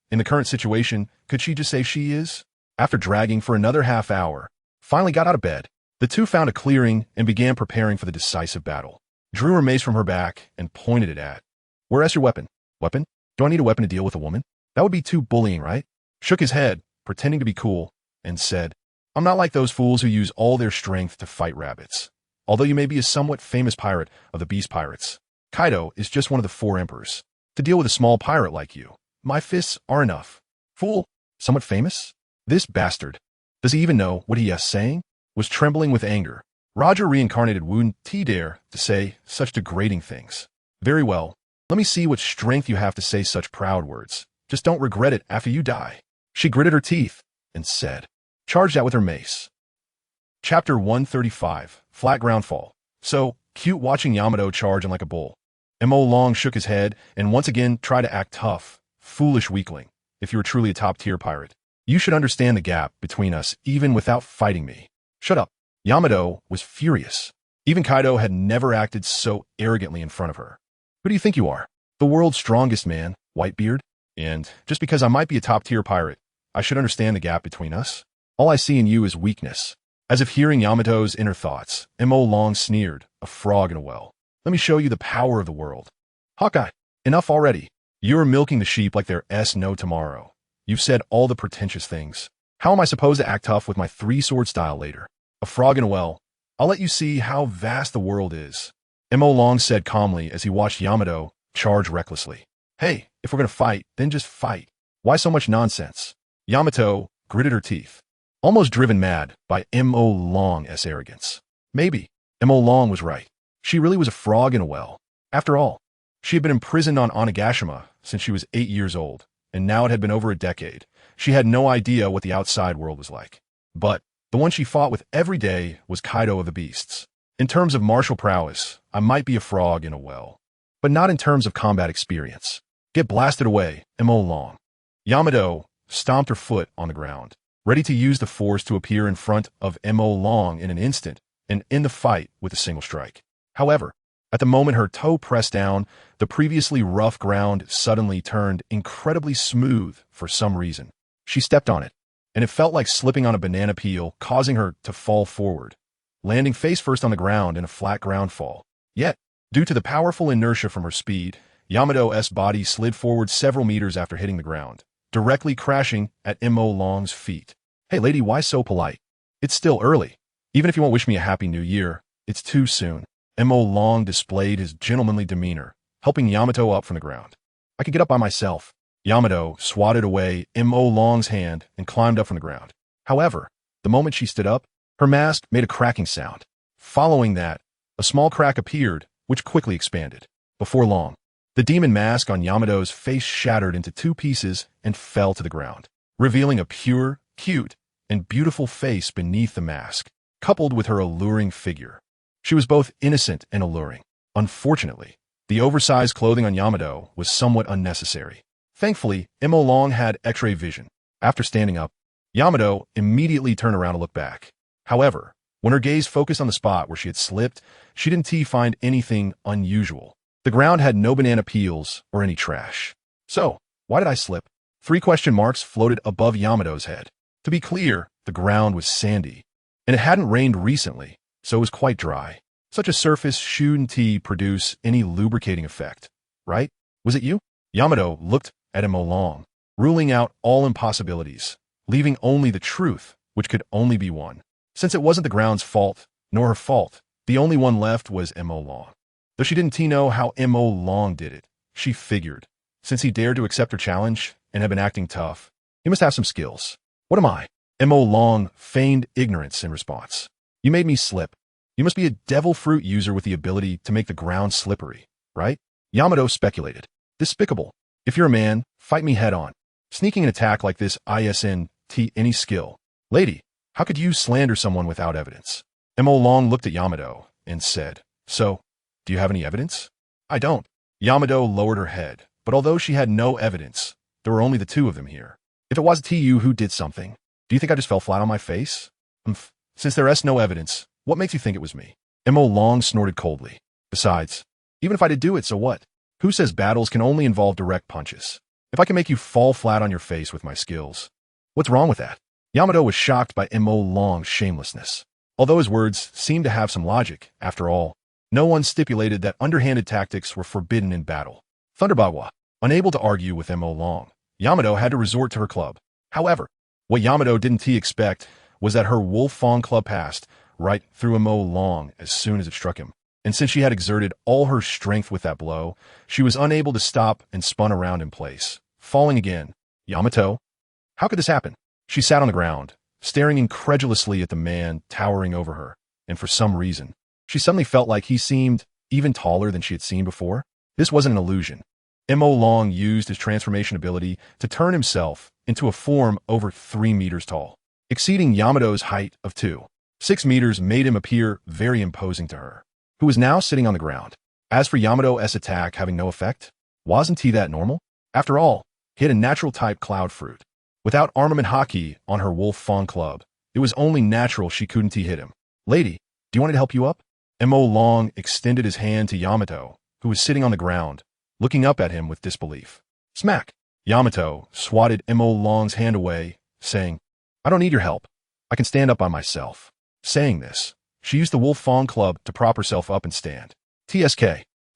in the current situation, could she just say she is? After dragging for another half hour, finally got out of bed. The two found a clearing and began preparing for the decisive battle. Drew her mace from her back and pointed it at. Where's your weapon? Weapon? Do I need a weapon to deal with a woman? That would be too bullying, right? Shook his head, pretending to be cool, and said, I'm not like those fools who use all their strength to fight rabbits. Although you may be a somewhat famous pirate of the Beast Pirates, Kaido is just one of the 4 emperors. To deal with a small pirate like you, my fists are enough. Fool, somewhat famous? This bastard, does he even know what he is saying? Was trembling with anger. Roger reincarnated wouldn't dare to say such degrading things. Very well, let me see what strength you have to say such proud words. Just don't regret it after you die. She gritted her teeth and said, charged out with her mace. Chapter 135, Flat Ground Fall. So, cute watching Yamato charging like a bull. M.O. Long shook his head and once again tried to act tough. Foolish weakling. If you were truly a top-tier pirate, you should understand the gap between us even without fighting me. Shut up. Yamato was furious. Even Kaido had never acted so arrogantly in front of her. Who do you think you are? The world's strongest man, Whitebeard? And just because I might be a top-tier pirate, I should understand the gap between us? All I see in you is weakness. As if hearing Yamato's inner thoughts, M.O. Long sneered, a frog in a well. Let me show you the power of the world. Hawkeye, enough already. You're milking the sheep like there's no tomorrow. You've said all the pretentious things. How am I supposed to act tough with my 3-sword style later? A frog in a well. I'll let you see how vast the world is. M.O. Long said calmly as he watched Yamato charge recklessly. Hey, if we're gonna fight, then just fight. Why so much nonsense? Yamato gritted her teeth, almost driven mad by M.O. Long's arrogance. Maybe M.O. Long was right. She really was a frog in a well. After all, she had been imprisoned on Onigashima since she was 8 years old, and now it had been over a decade. She had no idea what the outside world was like. But the one she fought with every day was Kaido of the Beasts. In terms of martial prowess, I might be a frog in a well, but not in terms of combat experience. Get blasted away, M.O. Long. Yamato stomped her foot on the ground, ready to use the force to appear in front of M.O. Long in an instant and end the fight with a single strike. However, at the moment her toe pressed down, the previously rough ground suddenly turned incredibly smooth for some reason. She stepped on it, and it felt like slipping on a banana peel, causing her to fall forward, landing face first on the ground in a flat ground fall. Yet, due to the powerful inertia from her speed, Yamato's body slid forward several meters after hitting the ground, directly crashing at M.O. Long's feet. Hey lady, why so polite? It's still early. Even if you won't wish me a happy new year, it's too soon. M.O. Long displayed his gentlemanly demeanor, helping Yamato up from the ground. I could get up by myself. Yamato swatted away M.O. Long's hand and climbed up from the ground. However, the moment she stood up, her mask made a cracking sound. Following that, a small crack appeared, which quickly expanded. Before long, the demon mask on Yamato's face shattered into 2 pieces and fell to the ground, revealing a pure, cute, and beautiful face beneath the mask, coupled with her alluring figure. She was both innocent and alluring. Unfortunately, the oversized clothing on Yamato was somewhat unnecessary. Thankfully, M.O. Long had X-ray vision. After standing up, Yamato immediately turned around to look back. However, when her gaze focused on the spot where she had slipped, she didn't find anything unusual. The ground had no banana peels or any trash. So, why did I slip? 3 question marks floated above Yamato's head. To be clear, the ground was sandy, and it hadn't rained recently, so it was quite dry. Such a surface shouldn't produce any lubricating effect, right? Was it you? Yamato looked at him long, ruling out all impossibilities, leaving only the truth, which could only be one. Since it wasn't the ground's fault, nor her fault, the only one left was Mo Long. Though she didn't know how Mo Long did it, she figured, since he dared to accept her challenge and had been acting tough, he must have some skills. What am I? Mo Long feigned ignorance in response. You made me slip. You must be a devil fruit user with the ability to make the ground slippery, right? Yamato speculated. Despicable. If you're a man, fight me head on. Sneaking an attack like this isn't any skill. Lady, how could you slander someone without evidence? Mo Long looked at Yamato and said, So, do you have any evidence? I don't. Yamato lowered her head, but although she had no evidence, there were only the two of them here. If it was you who did something, do you think I just fell flat on my face? Since there's no evidence, what makes you think it was me? Mo Long snorted coldly. Besides, even if I did do it, so what? Who says battles can only involve direct punches? If I can make you fall flat on your face with my skills, what's wrong with that? Yamato was shocked by Mo Long's shamelessness. Although his words seemed to have some logic, after all, no one stipulated that underhanded tactics were forbidden in battle. Thunderbagwa, unable to argue with Mo Long, Yamato had to resort to her club. However, what Yamato didn't expect was that her Wolf Fang club passed right through Mo Long as soon as it struck him. And since she had exerted all her strength with that blow, she was unable to stop and spun around in place, falling again. Yamato? How could this happen? She sat on the ground, staring incredulously at the man towering over her, and for some reason, she suddenly felt like he seemed even taller than she had seen before. This wasn't an illusion. Mo Long used his transformation ability to turn himself into a form over 3 meters tall, exceeding Yamato's height of 6 meters made him appear very imposing to her, who was now sitting on the ground. As for Yamato's attack having no effect, wasn't he that normal? After all, he had a natural type cloud fruit. Without armament hockey on her Wolf Fang club, it was only natural she couldn't hit him. Lady, do you want me to help you up? Mo Long extended his hand to Yamato, who was sitting on the ground, looking up at him with disbelief. Smack! Yamato swatted Mo Long's hand away, saying, I don't need your help. I can stand up by myself. Saying this, she used the Wolf Fang club to prop herself up and stand. TSK.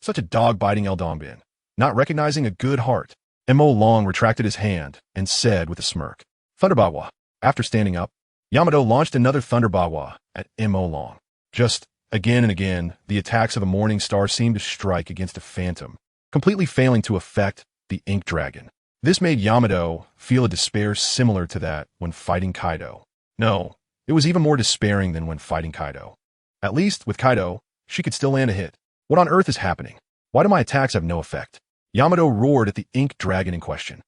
Such a dog-biting Eldongbin. Not recognizing a good heart. Mo Long retracted his hand and said with a smirk, Thunderbagwa. After standing up, Yamato launched another Thunderbagwa at Mo Long. Just again and again, the attacks of a morning star seemed to strike against a phantom, completely failing to affect the ink dragon. This made Yamato feel a despair similar to that when fighting Kaido. No, it was even more despairing than when fighting Kaido. At least, with Kaido, she could still land a hit. What on earth is happening? Why do my attacks have no effect? Yamato roared at the ink dragon in question.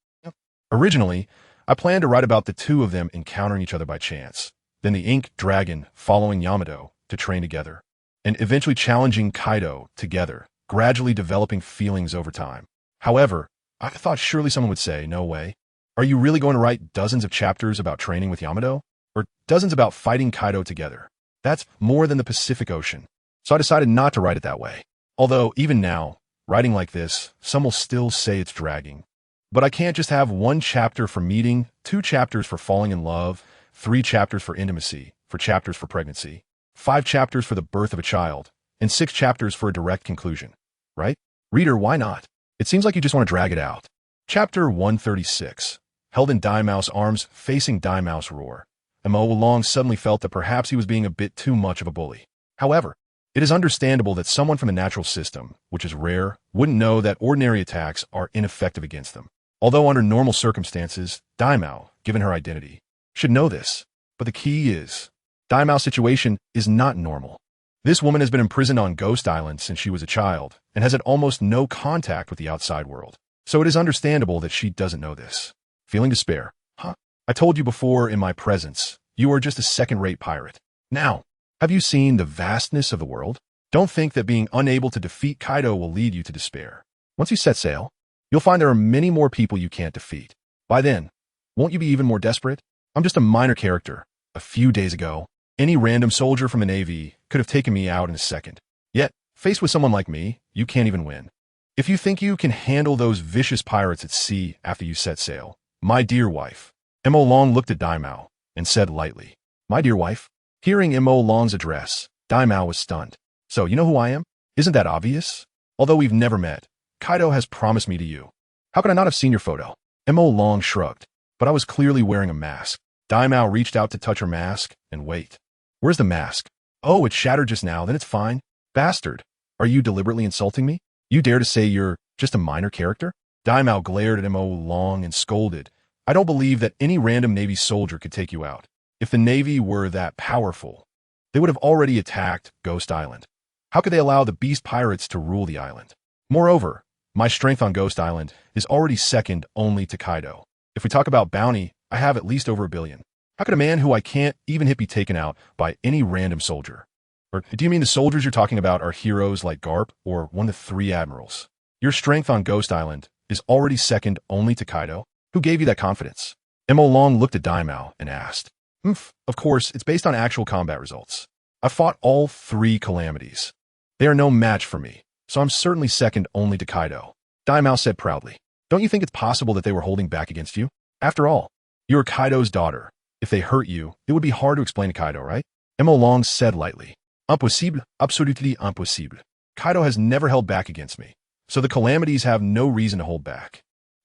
Originally, I planned to write about the two of them encountering each other by chance, then the ink dragon following Yamato to train together, and eventually challenging Kaido together, gradually developing feelings over time. However, I thought surely someone would say, no way. Are you really going to write dozens of chapters about training with Yamato? Or dozens about fighting Kaido together? That's more than the Pacific Ocean. So I decided not to write it that way. Although, even now, writing like this, some will still say it's dragging. But I can't just have 1 chapter for meeting, 2 chapters for falling in love, 3 chapters for intimacy, 4 chapters for pregnancy, 5 chapters for the birth of a child, and 6 chapters for a direct conclusion. Right? Reader, why not? It seems like you just want to drag it out. Chapter 136. Held in Daimau's arms, facing Daimau's roar. Mo Long suddenly felt that perhaps he was being a bit too much of a bully. However, it is understandable that someone from the natural system, which is rare, wouldn't know that ordinary attacks are ineffective against them. Although under normal circumstances, Daimao, given her identity, should know this. But the key is, Daimau's situation is not normal. This woman has been imprisoned on Ghost Island since she was a child, and has had almost no contact with the outside world. So it is understandable that she doesn't know this. Feeling despair. Huh? I told you before in my presence, you are just a second-rate pirate. Now, have you seen the vastness of the world? Don't think that being unable to defeat Kaido will lead you to despair. Once you set sail, you'll find there are many more people you can't defeat. By then, won't you be even more desperate? I'm just a minor character. A few days ago, any random soldier from the Navy could have taken me out in a second. Yet, faced with someone like me, you can't even win. If you think you can handle those vicious pirates at sea after you set sail, My dear wife. Mo Long looked at Daimao and said lightly, My dear wife. Hearing Mo Long's address, Daimao was stunned. So, you know who I am? Isn't that obvious? Although we've never met, Kaido has promised me to you. How could I not have seen your photo? Mo Long shrugged, but I was clearly wearing a mask. Daimao reached out to touch her mask and wait. Where's the mask? Oh, it shattered just now, then it's fine. Bastard. Are you deliberately insulting me? You dare to say you're just a minor character? Daimao glared at Mo Long and scolded. I don't believe that any random Navy soldier could take you out. If the Navy were that powerful, they would have already attacked Ghost Island. How could they allow the beast pirates to rule the island? Moreover, my strength on Ghost Island is already second only to Kaido. If we talk about bounty, I have at least over 1 billion. How could a man who I can't even hit be taken out by any random soldier? Or do you mean the soldiers you're talking about are heroes like Garp or one of the 3 admirals? Your strength on Ghost Island is already second only to Kaido? Who gave you that confidence? Mo Long looked at Daimao and asked. Of course, it's based on actual combat results. I fought all 3 calamities. They are no match for me, so I'm certainly second only to Kaido. Daimao said proudly. Don't you think it's possible that they were holding back against you? After all, you're Kaido's daughter. If they hurt you, it would be hard to explain to Kaido, right? Mo Long said lightly. Impossible, absolutely impossible. Kaido has never held back against me, so the calamities have no reason to hold back.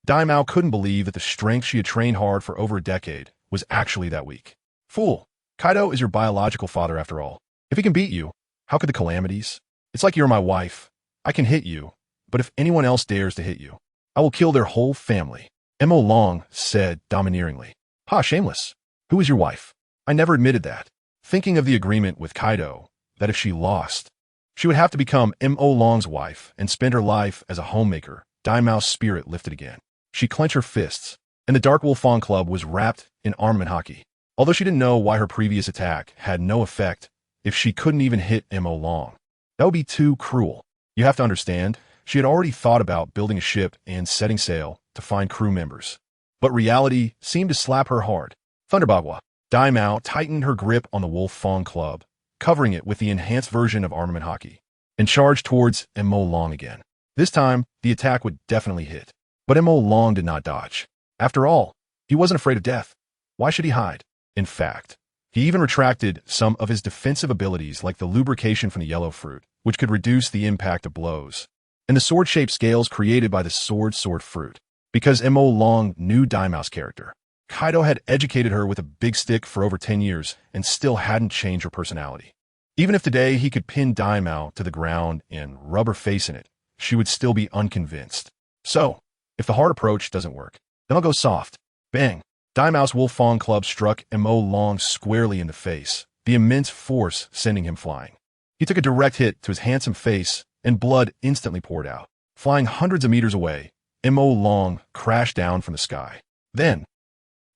Daimao couldn't believe that the strength she had trained hard for over a decade was actually that weak. Fool, Kaido is your biological father after all. If he can beat you, how could the calamities? It's like you're my wife. I can hit you, but if anyone else dares to hit you, I will kill their whole family. Mo Long said domineeringly. Ha, shameless. Who is your wife? I never admitted that. Thinking of the agreement with Kaido, that if she lost, she would have to become Mo Long's wife and spend her life as a homemaker, Daimao's spirit lifted again. She clenched her fists, and the Dark Wolf Fawn Club was wrapped in armament hockey. Although she didn't know why her previous attack had no effect if she couldn't even hit Mo Long. That would be too cruel. You have to understand, she had already thought about building a ship and setting sail to find crew members. But reality seemed to slap her hard. Thunderbagua. Daimao tightened her grip on the Wolf Fawn Club, covering it with the enhanced version of armament hockey, and charged towards Mo Long again. This time, the attack would definitely hit. But Mo Long did not dodge. After all, he wasn't afraid of death. Why should he hide? In fact, he even retracted some of his defensive abilities like the lubrication from the yellow fruit, which could reduce the impact of blows, and the sword-shaped scales created by the sword fruit. Because Mo Long knew Daimao's character. Kaido had educated her with a big stick for over 10 years and still hadn't changed her personality. Even if today he could pin Daimao to the ground and rub her face in it, she would still be unconvinced. So, if the hard approach doesn't work, then I'll go soft. Bang! Daimao's Wolf Fawn Club struck Mo Long squarely in the face, the immense force sending him flying. He took a direct hit to his handsome face, and blood instantly poured out. Flying hundreds of meters away, Mo Long crashed down from the sky. Then,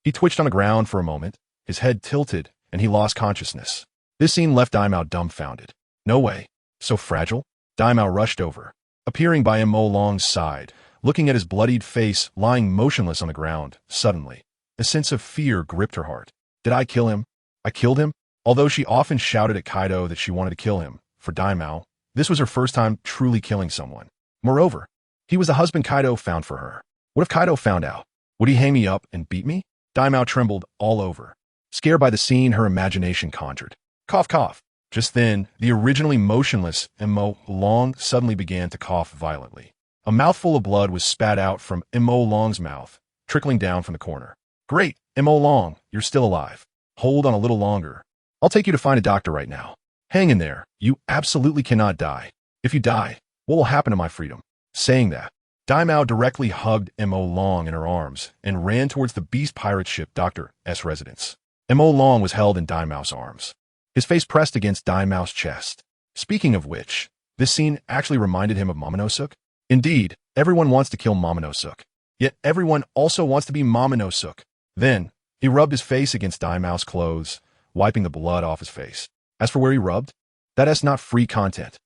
he twitched on the ground for a moment, his head tilted, and he lost consciousness. This scene left Daimao dumbfounded. No way. So fragile? Daimao rushed over, appearing by Mo Long's side, looking at his bloodied face lying motionless on the ground. Suddenly, a sense of fear gripped her heart. Did I kill him? I killed him? Although she often shouted at Kaido that she wanted to kill him, for Daimao, this was her first time truly killing someone. Moreover, he was the husband Kaido found for her. What if Kaido found out? Would he hang me up and beat me? Daimao trembled all over. Scared by the scene her imagination conjured. Cough, cough. Just then, the originally motionless Mo Long suddenly began to cough violently. A mouthful of blood was spat out from Mo Long's mouth, trickling down from the corner. Great, Mo Long, you're still alive. Hold on a little longer. I'll take you to find a doctor right now. Hang in there. You absolutely cannot die. If you die, what will happen to my freedom? Saying that, Daimao directly hugged Mo Long in her arms and ran towards the beast pirate ship Dr. S residence. Mo Long was held in Daimao's arms, his face pressed against Daimao's chest. Speaking of which, this scene actually reminded him of Momonosuke. Indeed, everyone wants to kill Momonosuke, yet everyone also wants to be Momonosuke. Then, he rubbed his face against Daimao's clothes, wiping the blood off his face. As for where he rubbed, that's not free content.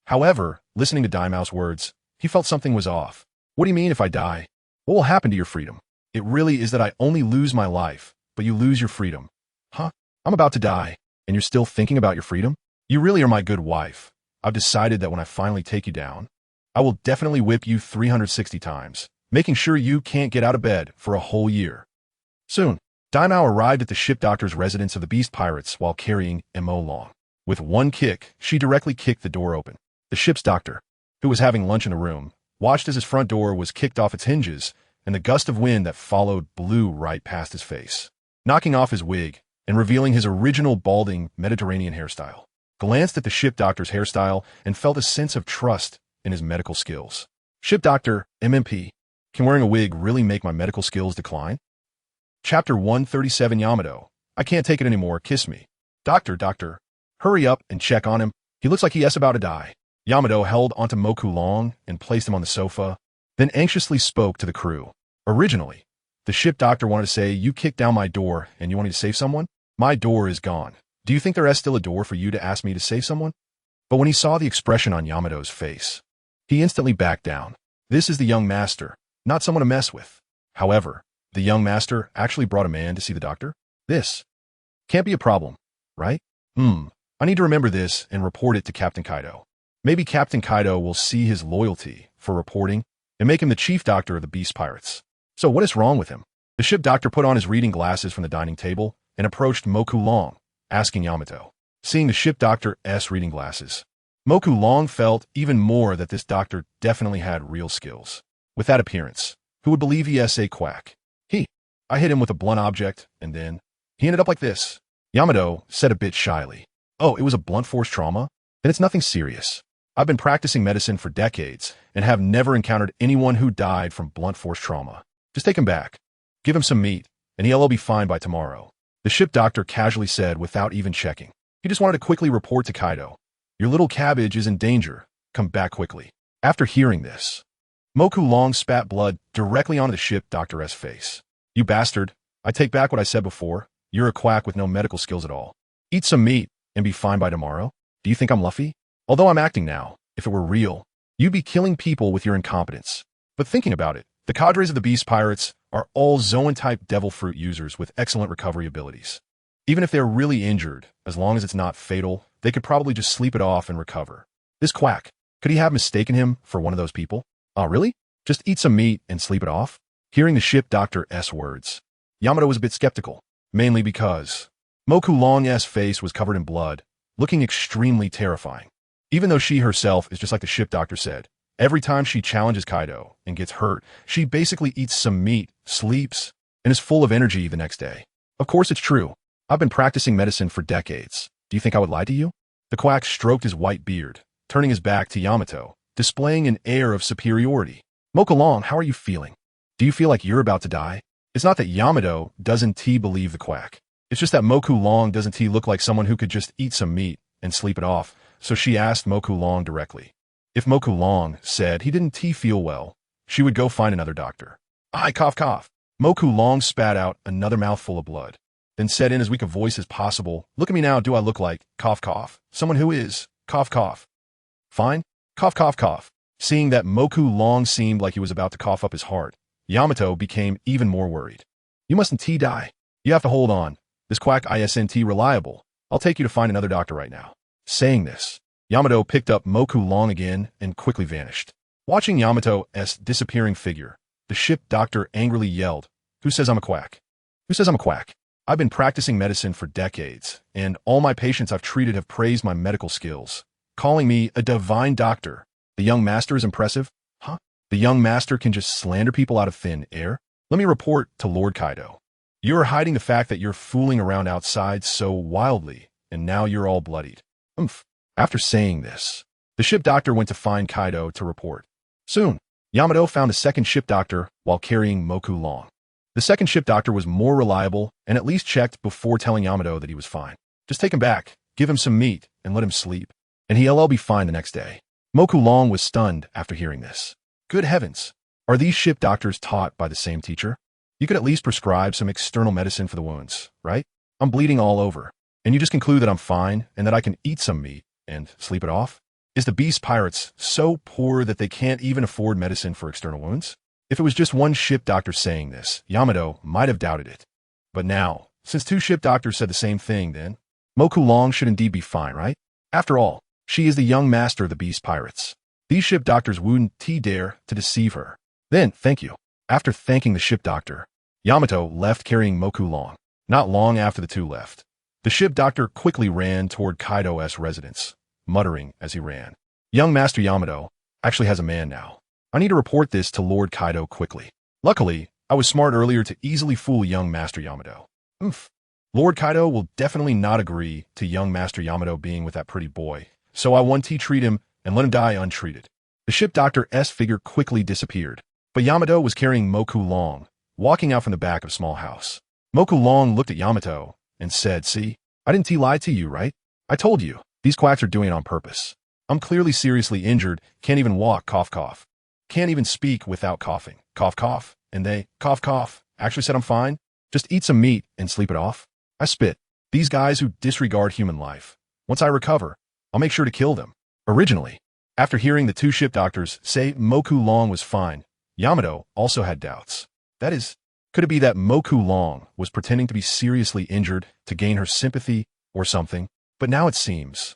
However, listening to Daimao's words, he felt something was off. What do you mean if I die? What will happen to your freedom? It really is that I only lose my life, but you lose your freedom. Huh? I'm about to die, and you're still thinking about your freedom? You really are my good wife. I've decided that when I finally take you down, I will definitely whip you 360 times, making sure you can't get out of bed for a whole year. Soon, Daimao arrived at the ship doctor's residence of the beast pirates while carrying Mo Long. With one kick, she directly kicked the door open. The ship's doctor, who was having lunch in the room, watched as his front door was kicked off its hinges, and the gust of wind that followed blew right past his face, knocking off his wig and revealing his original balding Mediterranean hairstyle. Glanced at the ship doctor's hairstyle and felt a sense of trust in his medical skills. Ship doctor, MMP, can wearing a wig really make my medical skills decline? Chapter 137 Yamato, I can't take it anymore, kiss me. Doctor, hurry up and check on him. He looks like he is about to die. Yamato held onto Moku Long and placed him on the sofa, then anxiously spoke to the crew. Originally, the ship doctor wanted to say, you kicked down my door and you want me to save someone? My door is gone. Do you think there is still a door for you to ask me to save someone? But when he saw the expression on Yamato's face, he instantly backed down. This is the young master, not someone to mess with. However, the young master actually brought a man to see the doctor? This can't be a problem, right? I need to remember this and report it to Captain Kaido. Maybe Captain Kaido will see his loyalty for reporting and make him the chief doctor of the beast pirates. So what is wrong with him? The ship doctor put on his reading glasses from the dining table and approached Moku Long, asking Yamato. Seeing the ship doctor's reading glasses, Moku Long felt even more that this doctor definitely had real skills. With that appearance, who would believe he is a quack? I hit him with a blunt object, and then he ended up like this. Yamato said a bit shyly, oh, it was a blunt force trauma? Then it's nothing serious. I've been practicing medicine for decades and have never encountered anyone who died from blunt force trauma. Just take him back. Give him some meat, and he'll be fine by tomorrow. The ship doctor casually said without even checking. He just wanted to quickly report to Kaido. Your little cabbage is in danger. Come back quickly. After hearing this, Moku Long spat blood directly onto the ship doctor's face. You bastard. I take back what I said before. You're a quack with no medical skills at all. Eat some meat and be fine by tomorrow. Do you think I'm Luffy? Although I'm acting now, if it were real, you'd be killing people with your incompetence. But thinking about it, the cadres of the beast pirates are all Zoan-type devil fruit users with excellent recovery abilities. Even if they're really injured, as long as it's not fatal, they could probably just sleep it off and recover. This quack, could he have mistaken him for one of those people? Oh, really? Just eat some meat and sleep it off? Hearing the ship doctor's words, Yamato was a bit skeptical, mainly because Moku Long's face was covered in blood, looking extremely terrifying. Even though she herself is just like the ship doctor said, every time she challenges Kaido and gets hurt, she basically eats some meat, sleeps, and is full of energy the next day. Of course it's true. I've been practicing medicine for decades. Do you think I would lie to you? The quack stroked his white beard, turning his back to Yamato, displaying an air of superiority. Moku Long, how are you feeling? Do you feel like you're about to die? It's not that Yamato doesn't believe the quack. It's just that Moku Long doesn't look like someone who could just eat some meat and sleep it off, so she asked Moku Long directly. If Moku Long said he didn't feel well, she would go find another doctor. I cough. Moku Long spat out another mouthful of blood, then said in as weak a voice as possible, look at me now, do I look like, cough, someone who is, cough. Fine, cough. Seeing that Moku Long seemed like he was about to cough up his heart, Yamato became even more worried. You mustn't die. You have to hold on. This quack isn't reliable. I'll take you to find another doctor right now. Saying this, Yamato picked up Moku Long again and quickly vanished. Watching Yamato's disappearing figure, the ship doctor angrily yelled, who says I'm a quack? Who says I'm a quack? I've been practicing medicine for decades, and all my patients I've treated have praised my medical skills, calling me a divine doctor. The young master is impressive? Huh? The young master can just slander people out of thin air? Let me report to Lord Kaido. You're hiding the fact that you're fooling around outside so wildly, and now you're all bloodied. After saying this, the ship doctor went to find Kaido to report. Soon, Yamato found a second ship doctor while carrying Moku Long. The second ship doctor was more reliable and at least checked before telling Yamato that he was fine. Just take him back, give him some meat, and let him sleep, and he'll be fine the next day. Moku Long was stunned after hearing this. Good heavens, are these ship doctors taught by the same teacher? You could at least prescribe some external medicine for the wounds, right? I'm bleeding all over, and you just conclude that I'm fine and that I can eat some meat and sleep it off? Is the beast pirates so poor that they can't even afford medicine for external wounds? If it was just one ship doctor saying this, Yamato might have doubted it. But now, since two ship doctors said the same thing, then Moku Long should indeed be fine, right? After all, she is the young master of the beast pirates. These ship doctors wouldn't dare to deceive her. Then, thank you. After thanking the ship doctor, Yamato left carrying Moku Long. Not long after the two left, the ship doctor quickly ran toward Kaido's residence, muttering as he ran. Young Master Yamato actually has a man now. I need to report this to Lord Kaido quickly. Luckily, I was smart earlier to easily fool young Master Yamato. Oomph. Lord Kaido will definitely not agree to young Master Yamato being with that pretty boy, so I 1T treat him and let him die untreated. The ship doctor's figure quickly disappeared, but Yamato was carrying Moku Long, walking out from the back of a small house. Moku Long looked at Yamato and said, "See, I didn't lie to you, right? I told you, these quacks are doing it on purpose. I'm clearly seriously injured, can't even walk, cough, cough. Can't even speak without coughing, cough, cough. And they, cough, cough, actually said I'm fine. Just eat some meat and sleep it off." I spit. These guys who disregard human life. Once I recover, I'll make sure to kill them. Originally, after hearing the two ship doctors say Moku Long was fine, Yamato also had doubts. That is, could it be that Moku Long was pretending to be seriously injured to gain her sympathy or something? But now it seems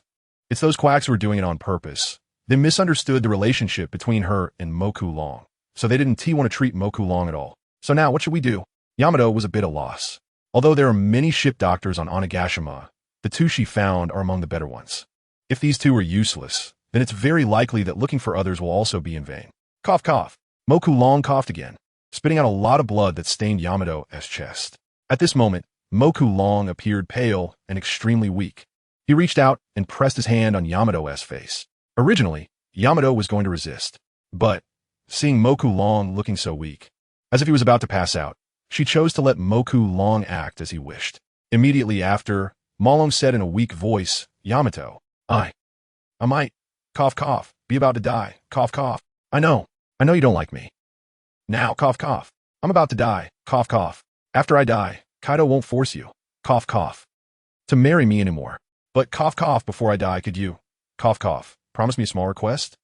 it's those quacks who are doing it on purpose. They misunderstood the relationship between her and Moku Long, so they didn't want to treat Moku Long at all. So now what should we do? Yamato was a bit at a loss. Although there are many ship doctors on Onigashima, the two she found are among the better ones. If these two are useless, then it's very likely that looking for others will also be in vain. Cough, cough. Moku Long coughed again, spitting out a lot of blood that stained Yamato's chest. At this moment, Moku Long appeared pale and extremely weak. He reached out and pressed his hand on Yamato's face. Originally, Yamato was going to resist, but seeing Moku Long looking so weak, as if he was about to pass out, she chose to let Moku Long act as he wished. Immediately after, Malong said in a weak voice, "Yamato, I might, cough, cough, be about to die, cough, cough. I know you don't like me. Now, cough, cough. I'm about to die, cough, cough. After I die, Kaido won't force you, cough, cough, to marry me anymore. But cough, cough, before I die, could you, cough, cough, promise me a small request?"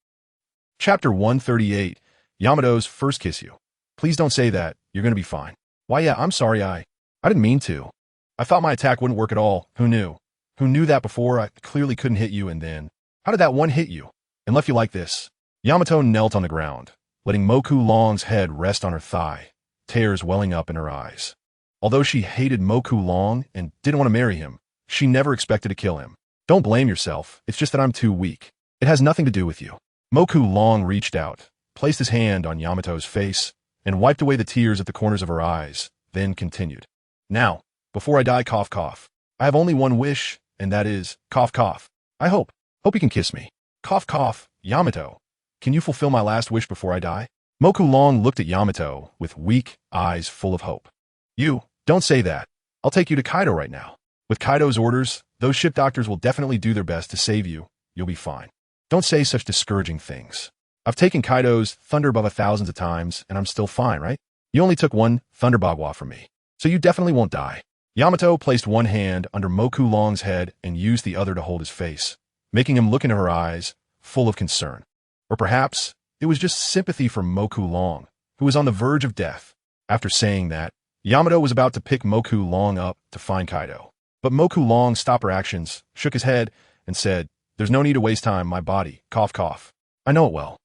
Chapter 138, Yamato's first kiss you. Please don't say that, you're going to be fine. Why, yeah, I'm sorry, I didn't mean to. I thought my attack wouldn't work at all. Who knew? Who knew that before? I clearly couldn't hit you, and then, how did that one hit you and left you like this? Yamato knelt on the ground, letting Moku Long's head rest on her thigh, tears welling up in her eyes. Although she hated Moku Long and didn't want to marry him, she never expected to kill him. Don't blame yourself, it's just that I'm too weak. It has nothing to do with you. Moku Long reached out, placed his hand on Yamato's face, and wiped away the tears at the corners of her eyes, then continued. Now, before I die, cough, cough. I have only one wish, and that is, cough, cough. I hope you can kiss me. Cough, cough. Yamato, can you fulfill my last wish before I die? Moku Long looked at Yamato with weak eyes full of hope. You, don't say that. I'll take you to Kaido right now. With Kaido's orders, those ship doctors will definitely do their best to save you. You'll be fine. Don't say such discouraging things. I've taken Kaido's Thunder Baba thousands of times, and I'm still fine, right? You only took one Thunder Bagua from me, so you definitely won't die. Yamato placed one hand under Moku Long's head and used the other to hold his face, making him look into her eyes, full of concern. Or perhaps it was just sympathy for Moku Long, who was on the verge of death. After saying that, Yamato was about to pick Moku Long up to find Kaido. But Moku Long stopped her actions, shook his head, and said, "There's no need to waste time, my body, cough, cough. I know it well.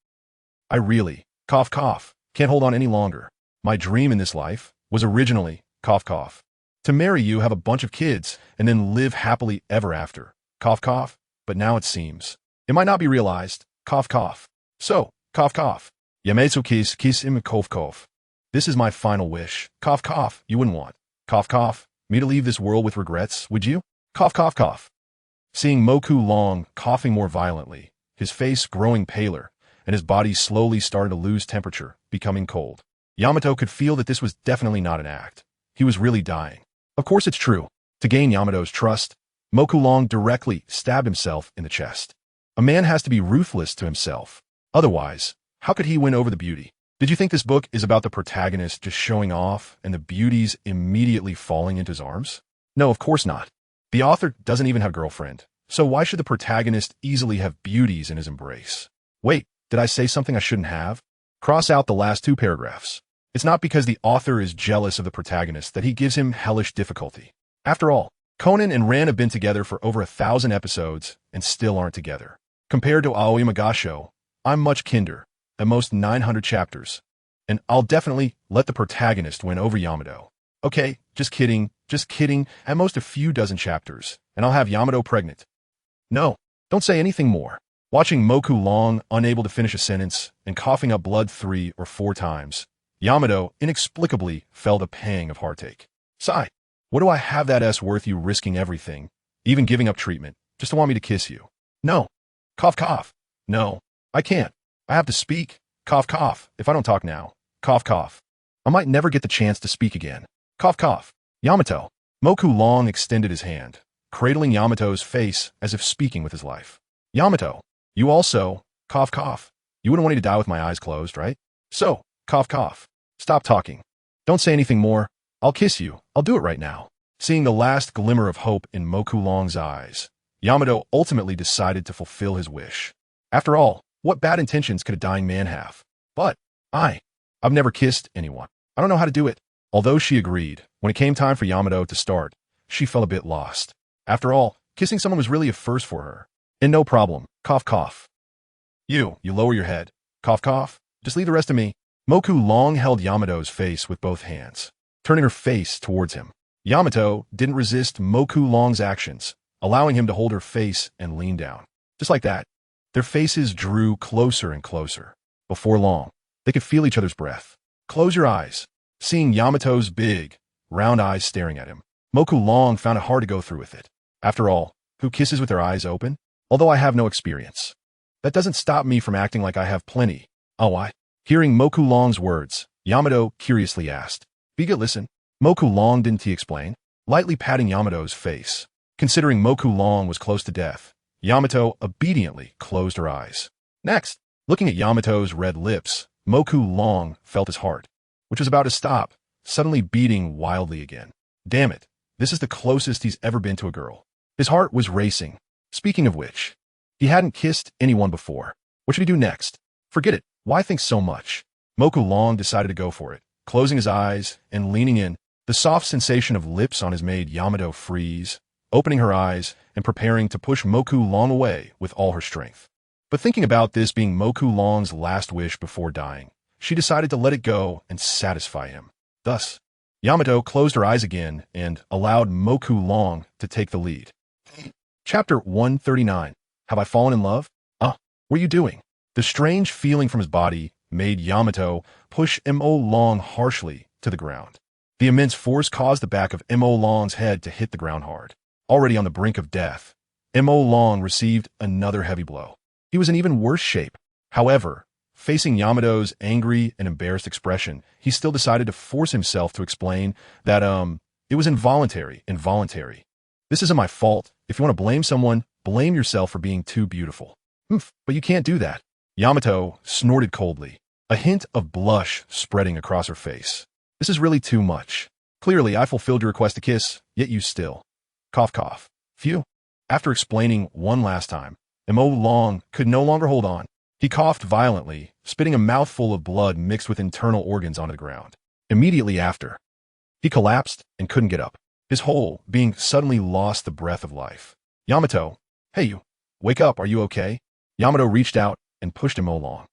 I really, cough, cough, can't hold on any longer. My dream in this life was originally, cough, cough, to marry you, have a bunch of kids, and then live happily ever after, cough, cough, but now it seems it might not be realized, cough, cough. So, cough, cough. Yamato kiss im cough, cough. This is my final wish, cough, cough, you wouldn't want, cough, cough, me to leave this world with regrets, would you? Cough, cough, cough." Seeing Moku Long coughing more violently, his face growing paler, and his body slowly started to lose temperature, becoming cold, Yamato could feel that this was definitely not an act. He was really dying. Of course it's true. To gain Yamato's trust, Moku Long directly stabbed himself in the chest. A man has to be ruthless to himself. Otherwise, how could he win over the beauty? Did you think this book is about the protagonist just showing off and the beauties immediately falling into his arms? No, of course not. The author doesn't even have a girlfriend, so why should the protagonist easily have beauties in his embrace? Wait, did I say something I shouldn't have? Cross out the last two paragraphs. It's not because the author is jealous of the protagonist that he gives him hellish difficulty. After all, Conan and Ran have been together for over 1,000 episodes and still aren't together. Compared to Aoi Magasho, I'm much kinder, at most 900 chapters. and I'll definitely let the protagonist win over Yamato. Okay, just kidding, at most a few dozen chapters, and I'll have Yamato pregnant. No, don't say anything more. Watching Moku Long, unable to finish a sentence, and coughing up blood 3 or 4 times, Yamato inexplicably felt a pang of heartache. Sigh, what do I have that S worth you risking everything, even giving up treatment, just to want me to kiss you? No. Cough, cough. No, I can't. I have to speak. Cough, cough. If I don't talk now. Cough, cough. I might never get the chance to speak again. Cough, cough. Yamato. Moku Long extended his hand, cradling Yamato's face as if speaking with his life. Yamato, you also, cough, cough. You wouldn't want me to die with my eyes closed, right? So, cough, cough. Stop talking. Don't say anything more. I'll kiss you. I'll do it right now. Seeing the last glimmer of hope in Moku Long's eyes, Yamato ultimately decided to fulfill his wish. After all, what bad intentions could a dying man have? But, I've never kissed anyone. I don't know how to do it. Although she agreed, when it came time for Yamato to start, she felt a bit lost. After all, kissing someone was really a first for her. And no problem. Cough, cough. You lower your head. Cough, cough. Just leave the rest to me. Moku Long held Yamato's face with both hands, turning her face towards him. Yamato didn't resist Moku Long's actions, allowing him to hold her face and lean down. Just like that, their faces drew closer and closer. Before long, they could feel each other's breath. Close your eyes. Seeing Yamato's big, round eyes staring at him, Moku Long found it hard to go through with it. After all, who kisses with their eyes open? Although I have no experience. That doesn't stop me from acting like I have plenty. Oh, Hearing Moku Long's words, Yamato curiously asked. Biga, listen. Moku Long, didn't he explain? Lightly patting Yamato's face. Considering Moku Long was close to death, Yamato obediently closed her eyes. Next, looking at Yamato's red lips, Moku Long felt his heart, which was about to stop, suddenly beating wildly again. Damn it, this is the closest he's ever been to a girl. His heart was racing. Speaking of which, he hadn't kissed anyone before. What should he do next? Forget it. Why think so much? Moku Long decided to go for it, closing his eyes and leaning in. The soft sensation of lips on his made Yamato freeze, opening her eyes and preparing to push Moku Long away with all her strength. But thinking about this being Moku Long's last wish before dying, she decided to let it go and satisfy him. Thus, Yamato closed her eyes again and allowed Moku Long to take the lead. Chapter 139. Have I fallen in love? What are you doing? The strange feeling from his body made Yamato push M.O. Long harshly to the ground. The immense force caused the back of M.O. Long's head to hit the ground hard. Already on the brink of death, M.O. Long received another heavy blow. He was in even worse shape. However, facing Yamato's angry and embarrassed expression, he still decided to force himself to explain that, it was involuntary. This isn't my fault. If you want to blame someone, blame yourself for being too beautiful. But you can't do that. Yamato snorted coldly, a hint of blush spreading across her face. This is really too much. Clearly, I fulfilled your request to kiss, yet you still. Cough, cough. Phew. After explaining one last time, M.O. Long could no longer hold on. He coughed violently, spitting a mouthful of blood mixed with internal organs onto the ground. Immediately after, he collapsed and couldn't get up. His whole being suddenly lost the breath of life. Yamato, hey you, wake up, are you okay? Yamato reached out and pushed M.O. Long.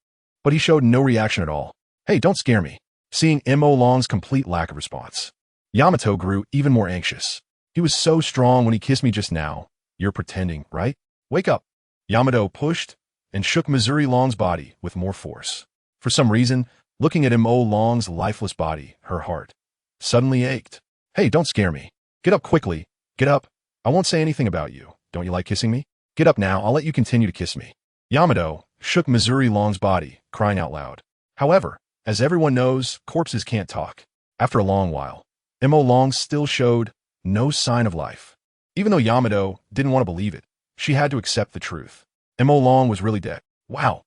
But he showed no reaction at all. Hey, don't scare me. Seeing M.O. Long's complete lack of response, Yamato grew even more anxious. He was so strong when he kissed me just now. You're pretending, right? Wake up. Yamato pushed and shook Missouri Long's body with more force. For some reason, looking at M.O. Long's lifeless body, her heart suddenly ached. Hey, don't scare me. Get up quickly. Get up. I won't say anything about you. Don't you like kissing me? Get up now. I'll let you continue to kiss me. Yamato shook Missouri Long's body, crying out loud. However, as everyone knows, corpses can't talk. After a long while, M.O. Long still showed no sign of life. Even though Yamato didn't want to believe it, she had to accept the truth. M.O. Long was really dead. Wow.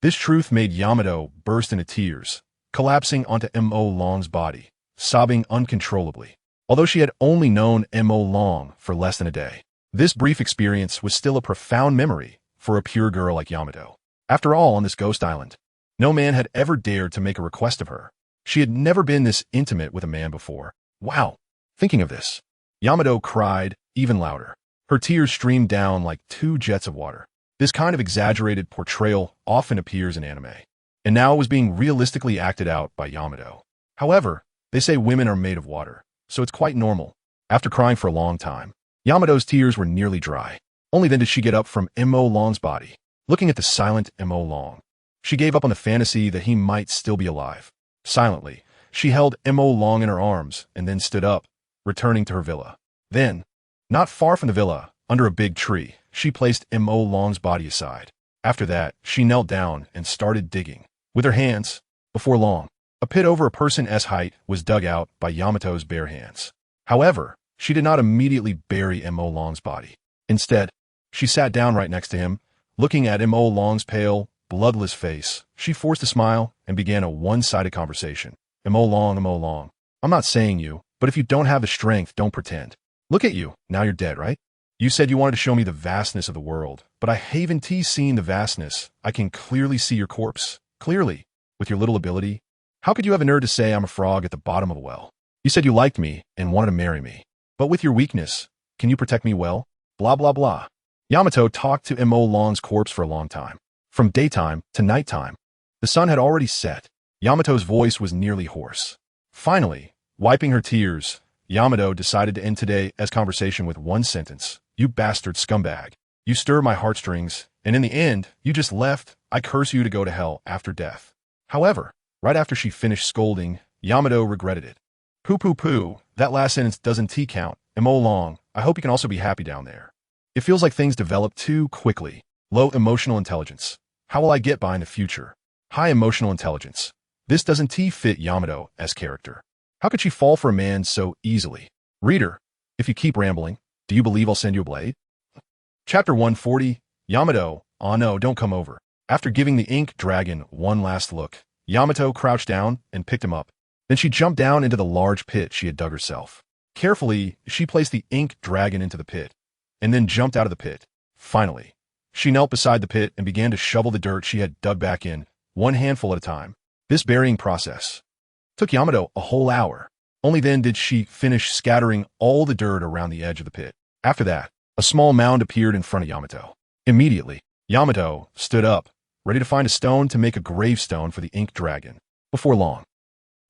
This truth made Yamato burst into tears, collapsing onto M.O. Long's body, sobbing uncontrollably. Although she had only known M.O. Long for less than a day, this brief experience was still a profound memory for a pure girl like Yamato. After all, on this ghost island, no man had ever dared to make a request of her. She had never been this intimate with a man before. Wow. Thinking of this, Yamato cried even louder. Her tears streamed down like 2 jets of water. This kind of exaggerated portrayal often appears in anime. and now it was being realistically acted out by Yamato. However, they say women are made of water, so it's quite normal. After crying for a long time, Yamato's tears were nearly dry. Only then did she get up from Mo Long's body, looking at the silent Mo Long. She gave up on the fantasy that he might still be alive. Silently, she held Mo Long in her arms and then stood up, returning to her villa. Then, not far from the villa, under a big tree, she placed Mo Long's body aside. After that, she knelt down and started digging. With her hands, before long, a pit over a person's height was dug out by Yamato's bare hands. However, she did not immediately bury Mo Long's body. Instead, she sat down right next to him, looking at Mo Long's pale, bloodless face. She forced a smile and began a one-sided conversation. Mo Long, I'm not saying you, but if you don't have the strength, don't pretend. Look at you, now you're dead, right? You said you wanted to show me the vastness of the world, but I haven't seen the vastness. I can clearly see your corpse. Clearly. With your little ability. How could you have a nerve to say I'm a frog at the bottom of a well? You said you liked me and wanted to marry me. But with your weakness, can you protect me well? Blah, blah, blah. Yamato talked to Mo Long's corpse for a long time. From daytime to nighttime. The sun had already set. Yamato's voice was nearly hoarse. Finally, wiping her tears, Yamato decided to end today's conversation with one sentence. You bastard scumbag. You stir my heartstrings, and in the end, you just left. I curse you to go to hell after death. However, right after she finished scolding, Yamato regretted it. Poo, that last sentence doesn't count. Mo Long, I hope you can also be happy down there. It feels like things develop too quickly. Low emotional intelligence. How will I get by in the future? High emotional intelligence. This doesn't fit Yamato as character. How could she fall for a man so easily? Reader, if you keep rambling, do you believe I'll send you a blade? Chapter 140, Yamato, oh no, don't come over. After giving the ink dragon one last look, Yamato crouched down and picked him up. Then she jumped down into the large pit she had dug herself. Carefully, she placed the ink dragon into the pit, and then jumped out of the pit. Finally, she knelt beside the pit and began to shovel the dirt she had dug back in, one handful at a time. This burying process took Yamato a whole hour. Only then did she finish scattering all the dirt around the edge of the pit. After that, a small mound appeared in front of Yamato. Immediately, Yamato stood up, ready to find a stone to make a gravestone for the ink dragon. Before long,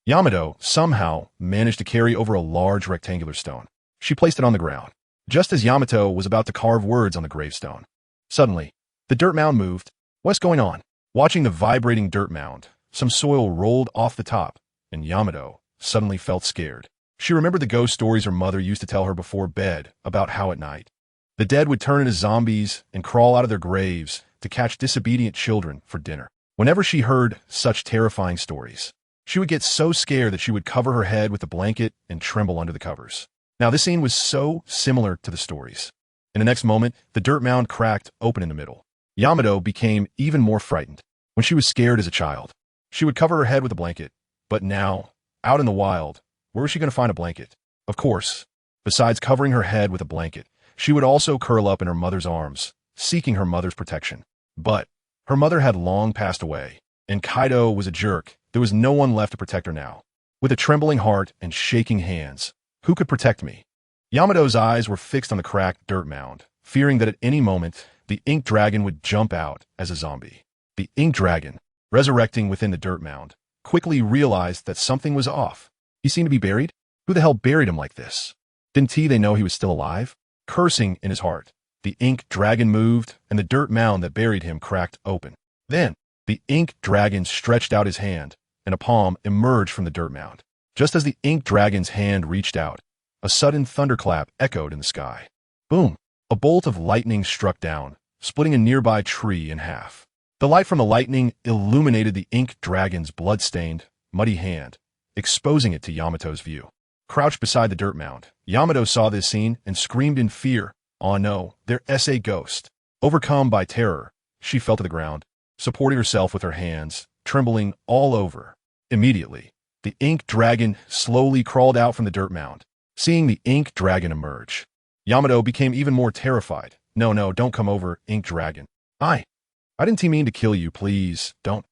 Yamato somehow managed to carry over a large rectangular stone. She placed it on the ground, just as Yamato was about to carve words on the gravestone. Suddenly, the dirt mound moved. What's going on? Watching the vibrating dirt mound, some soil rolled off the top, and Yamato suddenly felt scared. She remembered the ghost stories her mother used to tell her before bed about how at night, the dead would turn into zombies and crawl out of their graves to catch disobedient children for dinner. Whenever she heard such terrifying stories, she would get so scared that she would cover her head with a blanket and tremble under the covers. Now this scene was so similar to the stories. In the next moment, the dirt mound cracked open in the middle. Yamato became even more frightened. When she was scared as a child, she would cover her head with a blanket. But now, out in the wild, where was she going to find a blanket? Of course, besides covering her head with a blanket, she would also curl up in her mother's arms, seeking her mother's protection. But her mother had long passed away, and Kaido was a jerk. There was no one left to protect her now. With a trembling heart and shaking hands, who could protect me? Yamato's eyes were fixed on the cracked dirt mound, fearing that at any moment, the ink dragon would jump out as a zombie. The ink dragon, resurrecting within the dirt mound, quickly realized that something was off. He seemed to be buried? Who the hell buried him like this? Didn't they know he was still alive? Cursing in his heart, the ink dragon moved, and the dirt mound that buried him cracked open. Then, the ink dragon stretched out his hand, and a palm emerged from the dirt mound. Just as the ink dragon's hand reached out, a sudden thunderclap echoed in the sky. Boom! A bolt of lightning struck down, splitting a nearby tree in half. The light from the lightning illuminated the ink dragon's blood-stained, muddy hand, exposing it to Yamato's view. Crouched beside the dirt mound, Yamato saw this scene and screamed in fear. Oh no, there's a ghost. Overcome by terror, she fell to the ground, supporting herself with her hands, trembling all over. Immediately, the ink dragon slowly crawled out from the dirt mound. Seeing the ink dragon emerge, Yamato became even more terrified. No, don't come over, ink dragon. I didn't mean to kill you, please, don't.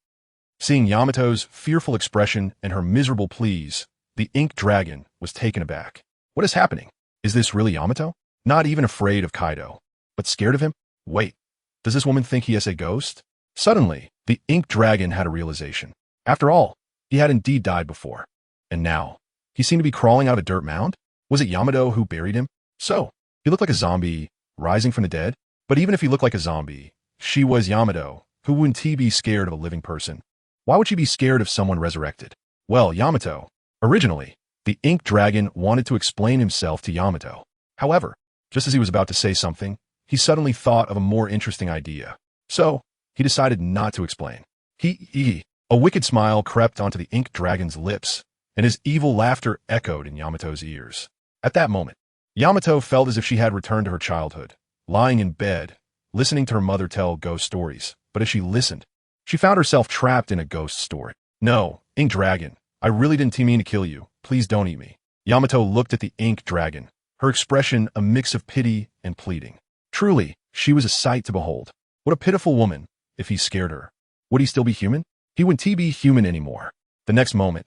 Seeing Yamato's fearful expression and her miserable pleas, the ink dragon was taken aback. What is happening? Is this really Yamato? Not even afraid of Kaido, but scared of him? Wait, does this woman think he is a ghost? Suddenly, The ink dragon had a realization. After all, he had indeed died before. And now, he seemed to be crawling out of a dirt mound? Was it Yamato who buried him? So, he looked like a zombie rising from the dead? But even if he looked like a zombie, she was Yamato. Who wouldn't he be scared of a living person? Why would she be scared of someone resurrected? Well, Yamato. Originally, the ink dragon wanted to explain himself to Yamato. However, just as he was about to say something, he suddenly thought of a more interesting idea. So, he decided not to explain. A wicked smile crept onto the ink dragon's lips, and his evil laughter echoed in Yamato's ears. At that moment, Yamato felt as if she had returned to her childhood, lying in bed, listening to her mother tell ghost stories. But as she listened, she found herself trapped in a ghost story. No, ink dragon, I really didn't mean to kill you. Please don't eat me. Yamato looked at the ink dragon, her expression a mix of pity and pleading. Truly, she was a sight to behold. What a pitiful woman. If he scared her, would he still be human? He wouldn't be human anymore. The next moment,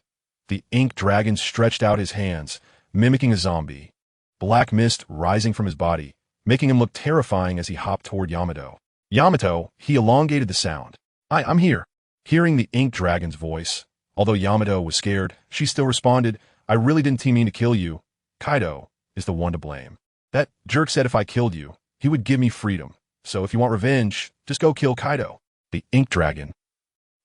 the ink dragon stretched out his hands, mimicking a zombie. Black mist rising from his body, making him look terrifying as he hopped toward Yamato. Yamato, he elongated the sound. I'm here. Hearing the ink dragon's voice, although Yamato was scared, she still responded, I really didn't mean to kill you. Kaido is the one to blame. That jerk said if I killed you, he would give me freedom. So if you want revenge, just go kill Kaido. The ink dragon.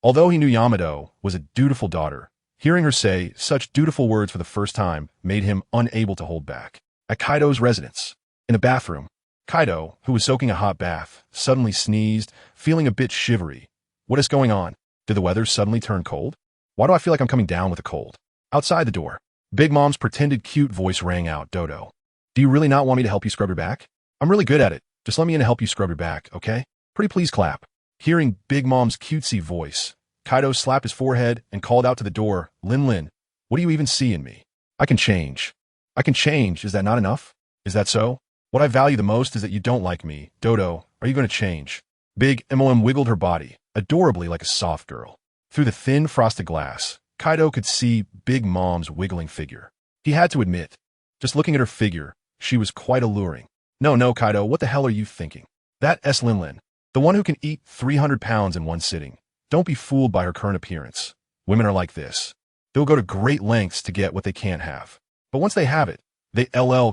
Although he knew Yamato was a dutiful daughter, hearing her say such dutiful words for the first time made him unable to hold back. At Kaido's residence, in the bathroom, Kaido, who was soaking a hot bath, suddenly sneezed, feeling a bit shivery. What is going on? Did the weather suddenly turn cold? Why do I feel like I'm coming down with a cold? Outside the door, Big Mom's pretended cute voice rang out, Dodo. Do you really not want me to help you scrub your back? I'm really good at it. Just let me in to help you scrub your back, okay? Pretty please clap. Hearing Big Mom's cutesy voice, Kaido slapped his forehead and called out to the door, Lin, what do you even see in me? I can change. I can change. Is that not enough? Is that so? What I value the most is that you don't like me. Dodo, are you going to change? Big Mom wiggled her body, adorably like a soft girl. Through the thin frosted glass, Kaido could see Big Mom's wiggling figure. He had to admit, just looking at her figure, she was quite alluring. No, Kaido, what the hell are you thinking? That Lin, the one who can eat 300 pounds in one sitting. Don't be fooled by her current appearance. Women are like this. They'll go to great lengths to get what they can't have. But once they have it, they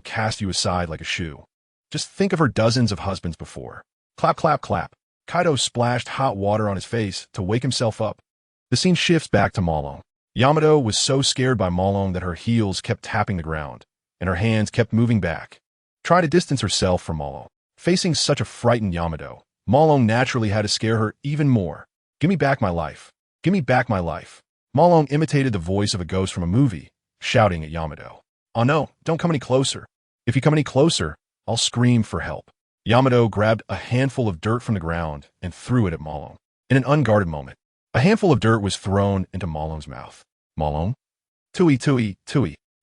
cast you aside like a shoe. Just think of her dozens of husbands before. Clap, clap, clap. Kaido splashed hot water on his face to wake himself up. The scene shifts back to Malong. Yamato was so scared by Malong that her heels kept tapping the ground, and her hands kept moving back, trying to distance herself from Malong. Facing such a frightened Yamato, Malong naturally had to scare her even more. Give me back my life. Give me back my life. Malong imitated the voice of a ghost from a movie, shouting at Yamato. Oh no, don't come any closer. If you come any closer, I'll scream for help. Yamato grabbed a handful of dirt from the ground and threw it at Malong. In an unguarded moment, a handful of dirt was thrown into Malong's mouth. Malong? Tui.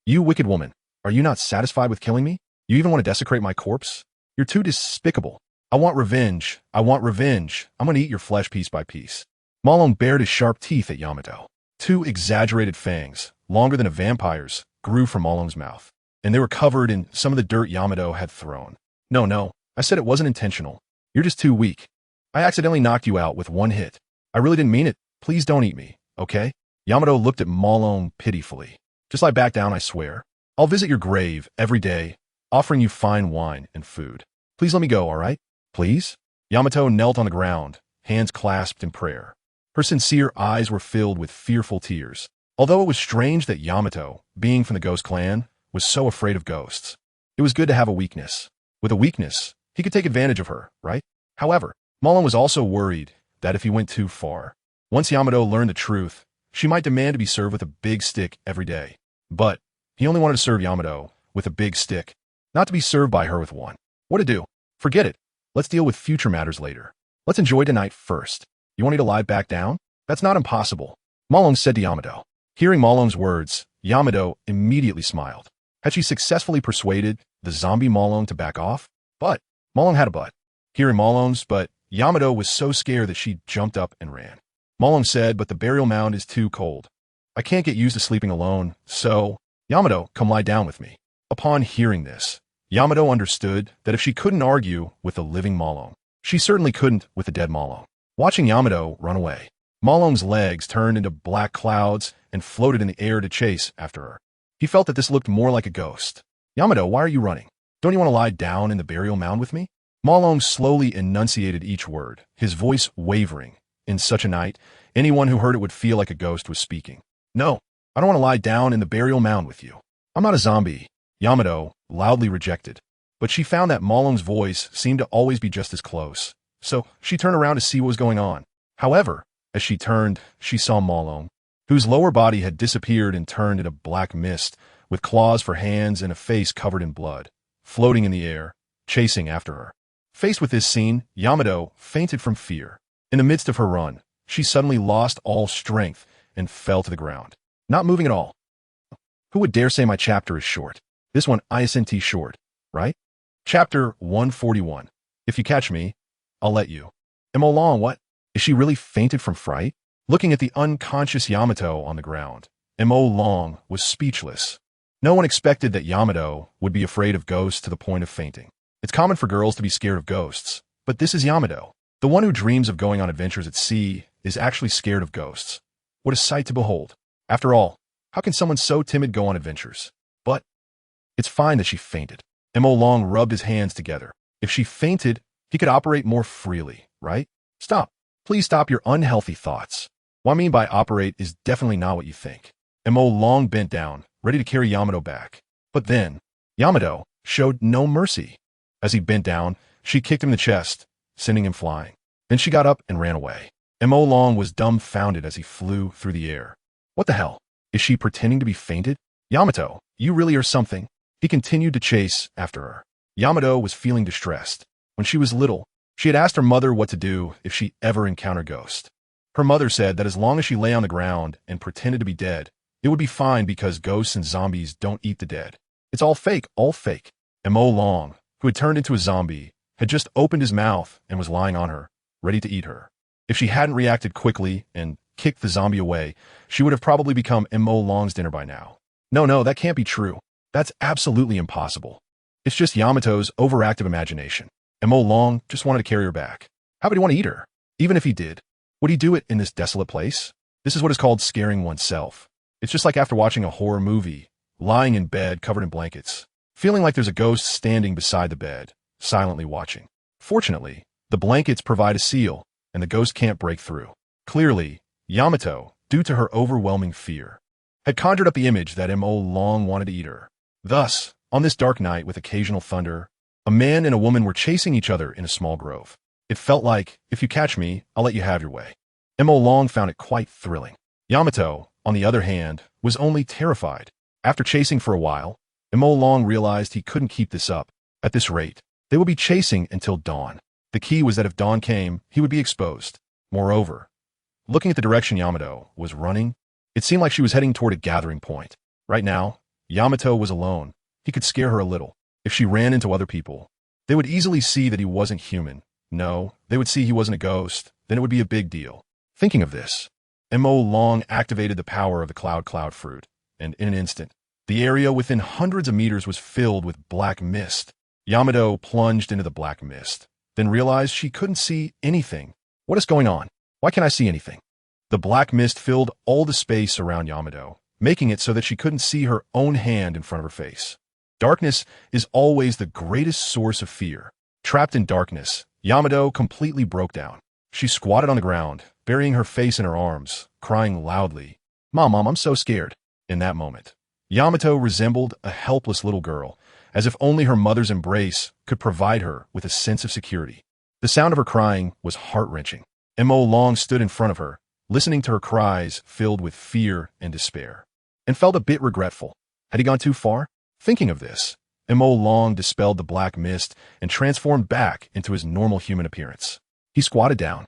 You wicked woman. Are you not satisfied with killing me? You even want to desecrate my corpse? You're too despicable. I want revenge. I want revenge. I'm going to eat your flesh piece by piece. Malong bared his sharp teeth at Yamato. Two exaggerated fangs, longer than a vampire's, grew from Malong's mouth, and they were covered in some of the dirt Yamato had thrown. No, I said it wasn't intentional. You're just too weak. I accidentally knocked you out with one hit. I really didn't mean it. Please don't eat me, okay? Yamato looked at Malong pitifully. Just lie back down, I swear. I'll visit your grave every day, offering you fine wine and food. Please let me go, all right? Please? Yamato knelt on the ground, hands clasped in prayer. Her sincere eyes were filled with fearful tears. Although it was strange that Yamato, being from the Ghost Clan, was so afraid of ghosts, it was good to have a weakness. With a weakness, he could take advantage of her, right? However, Malong was also worried that if he went too far, once Yamato learned the truth, she might demand to be served with a big stick every day. But he only wanted to serve Yamato with a big stick, not to be served by her with one. What to do? Forget it. Let's deal with future matters later. Let's enjoy tonight first. You want me to lie back down? That's not impossible, Malong said to Yamato. Hearing Malong's words, Yamato immediately smiled. Had she successfully persuaded the zombie Malong to back off? But Malong had a but. Hearing Malong's but, Yamato was so scared that she jumped up and ran. Malong said, but the burial mound is too cold. I can't get used to sleeping alone, so, Yamato, come lie down with me. Upon hearing this, Yamato understood that if she couldn't argue with the living Malong, she certainly couldn't with the dead Malong. watching Yamato run away. Malong's legs turned into black clouds and floated in the air to chase after her. He felt that this looked more like a ghost. Yamato, why are you running? Don't you want to lie down in the burial mound with me? Malong slowly enunciated each word, his voice wavering. In such a night, anyone who heard it would feel like a ghost was speaking. No, I don't want to lie down in the burial mound with you. I'm not a zombie, Yamato loudly rejected. But she found that Malong's voice seemed to always be just as close. So she turned around to see what was going on. However, as she turned, she saw Malong, whose lower body had disappeared and turned into black mist, with claws for hands and a face covered in blood, floating in the air, chasing after her. Faced with this scene, Yamato fainted from fear. In the midst of her run, she suddenly lost all strength and fell to the ground, not moving at all. Who would dare say my chapter is short? This one isn't short, right? Chapter 141. If you catch me, I'll let you. Long, what? Is she really fainted from fright? Looking at the unconscious Yamato on the ground, Long was speechless. No one expected that Yamato would be afraid of ghosts to the point of fainting. It's common for girls to be scared of ghosts, but this is Yamato. The one who dreams of going on adventures at sea is actually scared of ghosts. What a sight to behold. After all, how can someone so timid go on adventures? But it's fine that she fainted. Long rubbed his hands together. If she fainted, he could operate more freely, right? Stop. Please stop your unhealthy thoughts. What I mean by operate is definitely not what you think. Long bent down, ready to carry Yamato back. But then, Yamato showed no mercy. As he bent down, she kicked him in the chest, sending him flying. Then she got up and ran away. Long was dumbfounded as he flew through the air. What the hell? Is she pretending to be fainted? Yamato, you really are something. He continued to chase after her. Yamato was feeling distressed. When she was little, she had asked her mother what to do if she ever encountered ghosts. Her mother said that as long as she lay on the ground and pretended to be dead, it would be fine because ghosts and zombies don't eat the dead. It's all fake, all fake. Long, who had turned into a zombie, had just opened his mouth and was lying on her, ready to eat her. If she hadn't reacted quickly and kicked the zombie away, she would have probably become Long's dinner by now. No, that can't be true. That's absolutely impossible. It's just Yamato's overactive imagination. Long just wanted to carry her back. How would he want to eat her? Even if he did, would he do it in this desolate place? This is what is called scaring oneself. It's just like after watching a horror movie, lying in bed covered in blankets, feeling like there's a ghost standing beside the bed, silently watching. Fortunately, the blankets provide a seal, and the ghost can't break through. Clearly, Yamato, due to her overwhelming fear, had conjured up the image that Long wanted to eat her. Thus, on this dark night with occasional thunder, a man and a woman were chasing each other in a small grove. It felt like, if you catch me, I'll let you have your way. Long found it quite thrilling. Yamato, on the other hand, was only terrified. After chasing for a while, Long realized he couldn't keep this up. At this rate, they would be chasing until dawn. The key was that if dawn came, he would be exposed. Moreover, looking at the direction Yamato was running, it seemed like she was heading toward a gathering point. Right now, Yamato was alone. He could scare her a little. If she ran into other people, they would easily see that he wasn't human. No, they would see he wasn't a ghost. Then it would be a big deal. Thinking of this, Long activated the power of the cloud fruit, and in an instant, the area within hundreds of meters was filled with black mist. Yamato plunged into the black mist, then realized she couldn't see anything. What is going on? Why can't I see anything? The black mist filled all the space around Yamato, making it so that she couldn't see her own hand in front of her face. Darkness is always the greatest source of fear. Trapped in darkness, Yamato completely broke down. She squatted on the ground, burying her face in her arms, crying loudly, Mom, I'm so scared. In that moment, Yamato resembled a helpless little girl, as if only her mother's embrace could provide her with a sense of security. The sound of her crying was heart-wrenching. Long stood in front of her, listening to her cries filled with fear and despair, and felt a bit regretful. Had he gone too far? Thinking of this, Long dispelled the black mist and transformed back into his normal human appearance. He squatted down,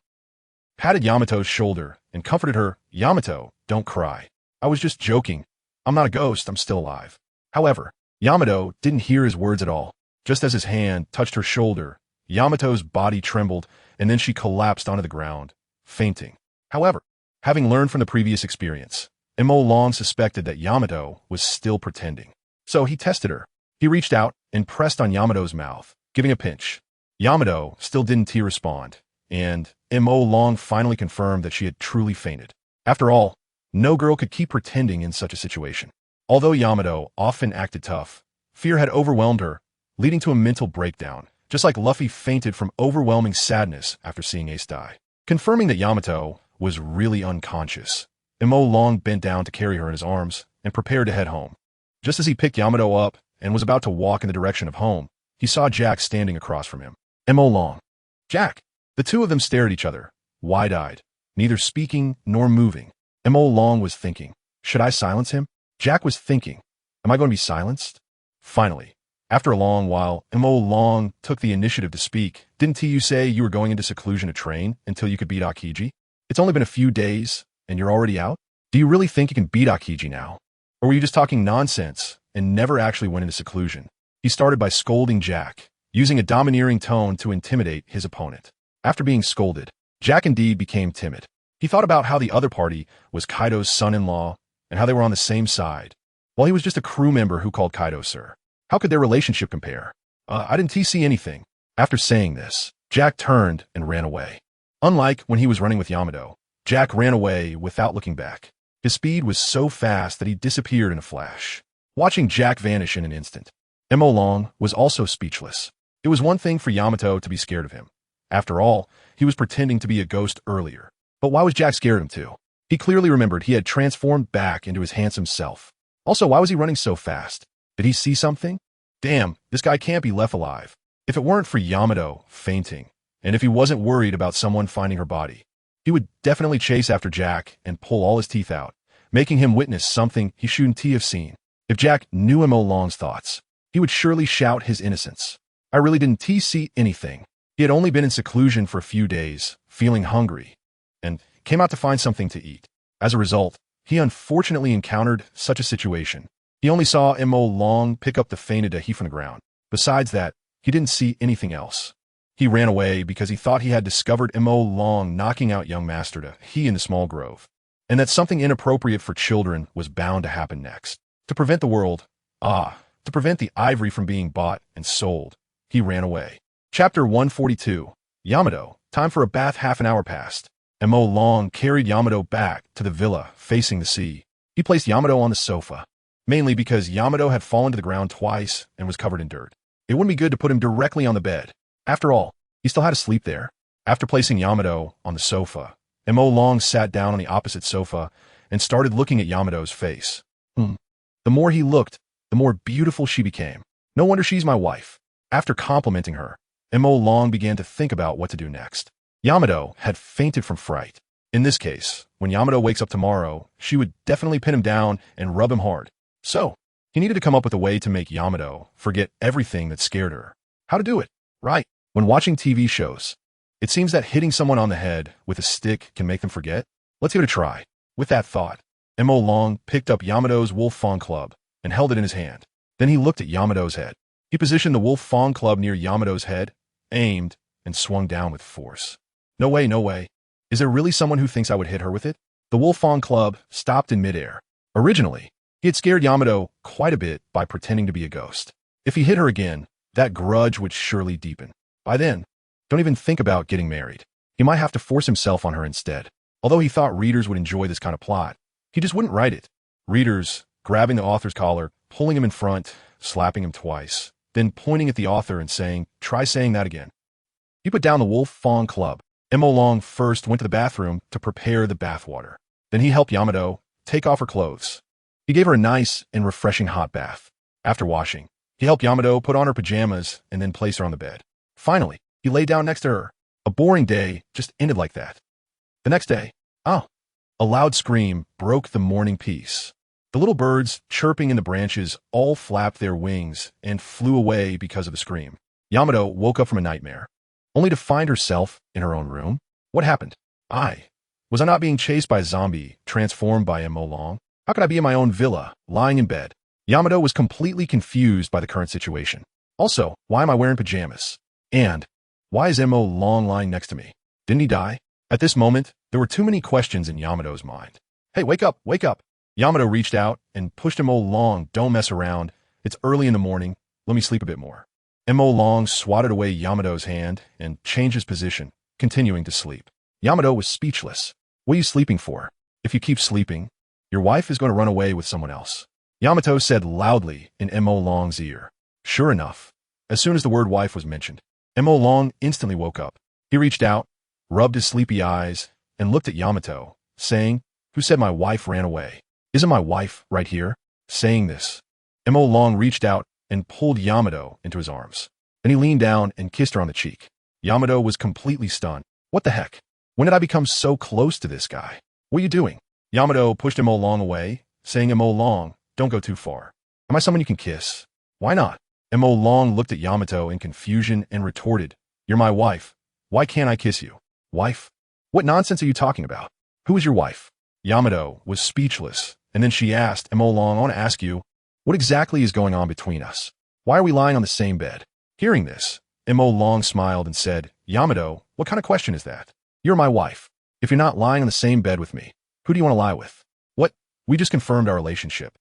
patted Yamato's shoulder, and comforted her. Yamato, don't cry. I was just joking. I'm not a ghost, I'm still alive. However, Yamato didn't hear his words at all. Just as his hand touched her shoulder, Yamato's body trembled, and then she collapsed onto the ground, fainting. However, having learned from the previous experience, Long suspected that Yamato was still pretending. So he tested her. He reached out and pressed on Yamato's mouth, giving a pinch. Yamato still didn't respond. and Mo Long finally confirmed that she had truly fainted. After all, no girl could keep pretending in such a situation. Although Yamato often acted tough, fear had overwhelmed her, leading to a mental breakdown, just like Luffy fainted from overwhelming sadness after seeing Ace die. Confirming that Yamato was really unconscious, Mo Long bent down to carry her in his arms and prepared to head home. Just as he picked Yamato up and was about to walk in the direction of home, he saw Jack standing across from him. Mo Long. Jack. The two of them stared at each other, wide-eyed, neither speaking nor moving. Mo Long was thinking, should I silence him? Jack was thinking, am I going to be silenced? Finally, after a long while, Mo Long took the initiative to speak. Didn't you say you were going into seclusion to train until you could beat Aokiji? It's only been a few days, and you're already out? Do you really think you can beat Aokiji now? Or were you just talking nonsense and never actually went into seclusion? He started by scolding Jack, using a domineering tone to intimidate his opponent. After being scolded, Jack indeed became timid. He thought about how the other party was Kaido's son-in-law and how they were on the same side, while he was just a crew member who called Kaido sir. How could their relationship compare? I didn't see anything. After saying this, Jack turned and ran away. Unlike when he was running with Yamato, Jack ran away without looking back. His speed was so fast that he disappeared in a flash, watching Jack vanish in an instant. Mo Long was also speechless. It was one thing for Yamato to be scared of him. After all, he was pretending to be a ghost earlier. But why was Jack scared of him too? He clearly remembered he had transformed back into his handsome self. Also, why was he running so fast? Did he see something? Damn, this guy can't be left alive. If it weren't for Yamato fainting, and if he wasn't worried about someone finding her body, he would definitely chase after Jack and pull all his teeth out, making him witness something he shouldn't have seen. If Jack knew Mo Long's thoughts, he would surely shout his innocence. I really didn't see anything. He had only been in seclusion for a few days, feeling hungry, and came out to find something to eat. As a result, he unfortunately encountered such a situation. He only saw Mo Long pick up the fainted Dahi from the ground. Besides that, he didn't see anything else. He ran away because he thought he had discovered Mo Long knocking out young Master Dahi in the small grove, and that something inappropriate for children was bound to happen next. To prevent the ivory from being bought and sold, he ran away. Chapter 142. Yamato. Time for a bath. Half an hour passed. Mo Long carried Yamato back to the villa facing the sea. He placed Yamato on the sofa, mainly because Yamato had fallen to the ground twice and was covered in dirt. It wouldn't be good to put him directly on the bed. After all, he still had to sleep there. After placing Yamato on the sofa, Mo Long sat down on the opposite sofa and started looking at Yamato's face. The more he looked, the more beautiful she became. No wonder she's my wife. After complimenting her, Mo Long began to think about what to do next. Yamato had fainted from fright. In this case, when Yamato wakes up tomorrow, she would definitely pin him down and rub him hard. So, he needed to come up with a way to make Yamato forget everything that scared her. How to do it? Right. When watching TV shows, it seems that hitting someone on the head with a stick can make them forget. Let's give it a try. With that thought, Mo Long picked up Yamato's wolf fawn club and held it in his hand. Then he looked at Yamato's head. He positioned the wolf fawn club near Yamato's head, aimed, and swung down with force. No way, no way. Is there really someone who thinks I would hit her with it? The wolf fawn club stopped in midair. Originally, he had scared Yamato quite a bit by pretending to be a ghost. If he hit her again, that grudge would surely deepen. By then, don't even think about getting married. He might have to force himself on her instead. Although he thought readers would enjoy this kind of plot, he just wouldn't write it. Readers grabbing the author's collar, pulling him in front, slapping him twice, then pointing at the author and saying, "Try saying that again." He put down the wolf fawn club. Mo Long first went to the bathroom to prepare the bathwater. Then he helped Yamato take off her clothes. He gave her a nice and refreshing hot bath. After washing, he helped Yamato put on her pajamas and then place her on the bed. Finally, he lay down next to her. A boring day just ended like that. The next day, a loud scream broke the morning peace. The little birds chirping in the branches all flapped their wings and flew away because of the scream. Yamato woke up from a nightmare, only to find herself in her own room. What happened? Was I not being chased by a zombie transformed by Mo Long? How could I be in my own villa, lying in bed? Yamato was completely confused by the current situation. Also, why am I wearing pajamas? And why is Mo Long lying next to me? Didn't he die? At this moment, there were too many questions in Yamato's mind. Hey, wake up, wake up. Yamato reached out and pushed Mo Long. Don't mess around. It's early in the morning. Let me sleep a bit more. Mo Long swatted away Yamato's hand and changed his position, continuing to sleep. Yamato was speechless. What are you sleeping for? If you keep sleeping, your wife is going to run away with someone else. Yamato said loudly in Mo Long's ear. Sure enough, as soon as the word wife was mentioned, Mo Long instantly woke up. He reached out, rubbed his sleepy eyes, and looked at Yamato, saying, "Who said my wife ran away? Isn't my wife right here?" Saying this, Mo Long reached out and pulled Yamato into his arms. Then he leaned down and kissed her on the cheek. Yamato was completely stunned. What the heck? When did I become so close to this guy? What are you doing? Yamato pushed Mo Long away, saying, Mo Long, don't go too far. Am I someone you can kiss? Why not? Mo Long looked at Yamato in confusion and retorted, You're my wife. Why can't I kiss you? Wife? What nonsense are you talking about? Who is your wife? Yamato was speechless, and then she asked, Mo Long, I want to ask you, what exactly is going on between us? Why are we lying on the same bed? Hearing this, Mo Long smiled and said, Yamato, what kind of question is that? You're my wife. If you're not lying on the same bed with me, who do you want to lie with? What? We just confirmed our relationship.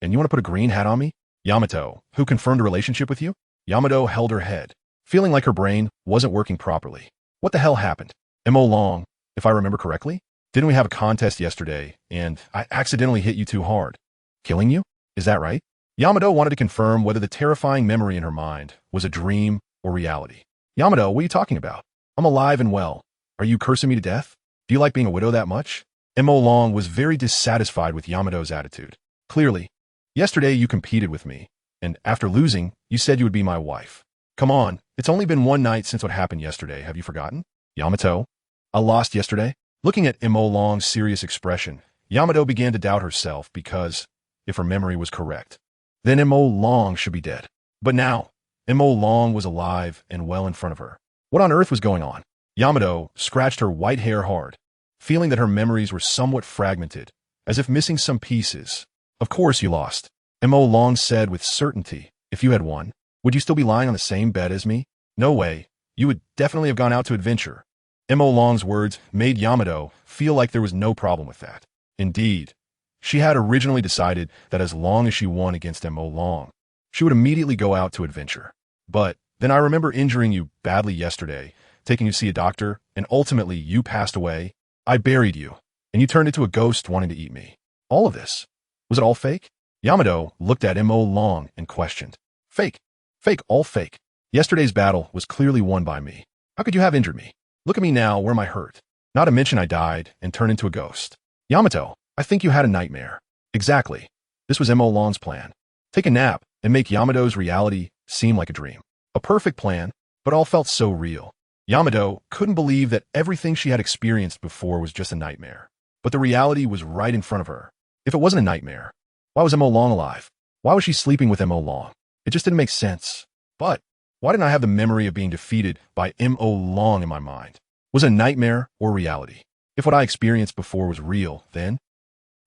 And you want to put a green hat on me? Yamato, who confirmed a relationship with you? Yamato held her head, feeling like her brain wasn't working properly. What the hell happened? Mo Long, if I remember correctly, didn't we have a contest yesterday, and I accidentally hit you too hard? Killing you? Is that right? Yamato wanted to confirm whether the terrifying memory in her mind was a dream or reality. Yamato, what are you talking about? I'm alive and well. Are you cursing me to death? Do you like being a widow that much? Mo Long was very dissatisfied with Yamato's attitude. Clearly, yesterday you competed with me, and after losing, you said you would be my wife. Come on, it's only been one night since what happened yesterday. Have you forgotten? Yamato, I lost yesterday. Looking at Mo Long's serious expression, Yamato began to doubt herself because, if her memory was correct, then Mo Long should be dead. But now, Mo Long was alive and well in front of her. What on earth was going on? Yamato scratched her white hair hard, feeling that her memories were somewhat fragmented, as if missing some pieces. Of course you lost. Mo Long said with certainty, if you had won, would you still be lying on the same bed as me? No way. You would definitely have gone out to adventure. Mo Long's words made Yamato feel like there was no problem with that. Indeed, she had originally decided that as long as she won against Mo Long, she would immediately go out to adventure. But then I remember injuring you badly yesterday, taking you to see a doctor, and ultimately you passed away. I buried you, and you turned into a ghost wanting to eat me. All of this, was it all fake? Yamato looked at Mo Long and questioned. Fake. Fake, all fake. Yesterday's battle was clearly won by me. How could you have injured me? Look at me now, where am I hurt? Not to mention I died and turned into a ghost. Yamato, I think you had a nightmare. Exactly. This was Mo Long's plan. Take a nap and make Yamato's reality seem like a dream. A perfect plan, but all felt so real. Yamato couldn't believe that everything she had experienced before was just a nightmare. But the reality was right in front of her. If it wasn't a nightmare, why was Mo Long alive? Why was she sleeping with Mo Long? It just didn't make sense. But why didn't I have the memory of being defeated by Mo Long in my mind? Was it a nightmare or reality? If what I experienced before was real, then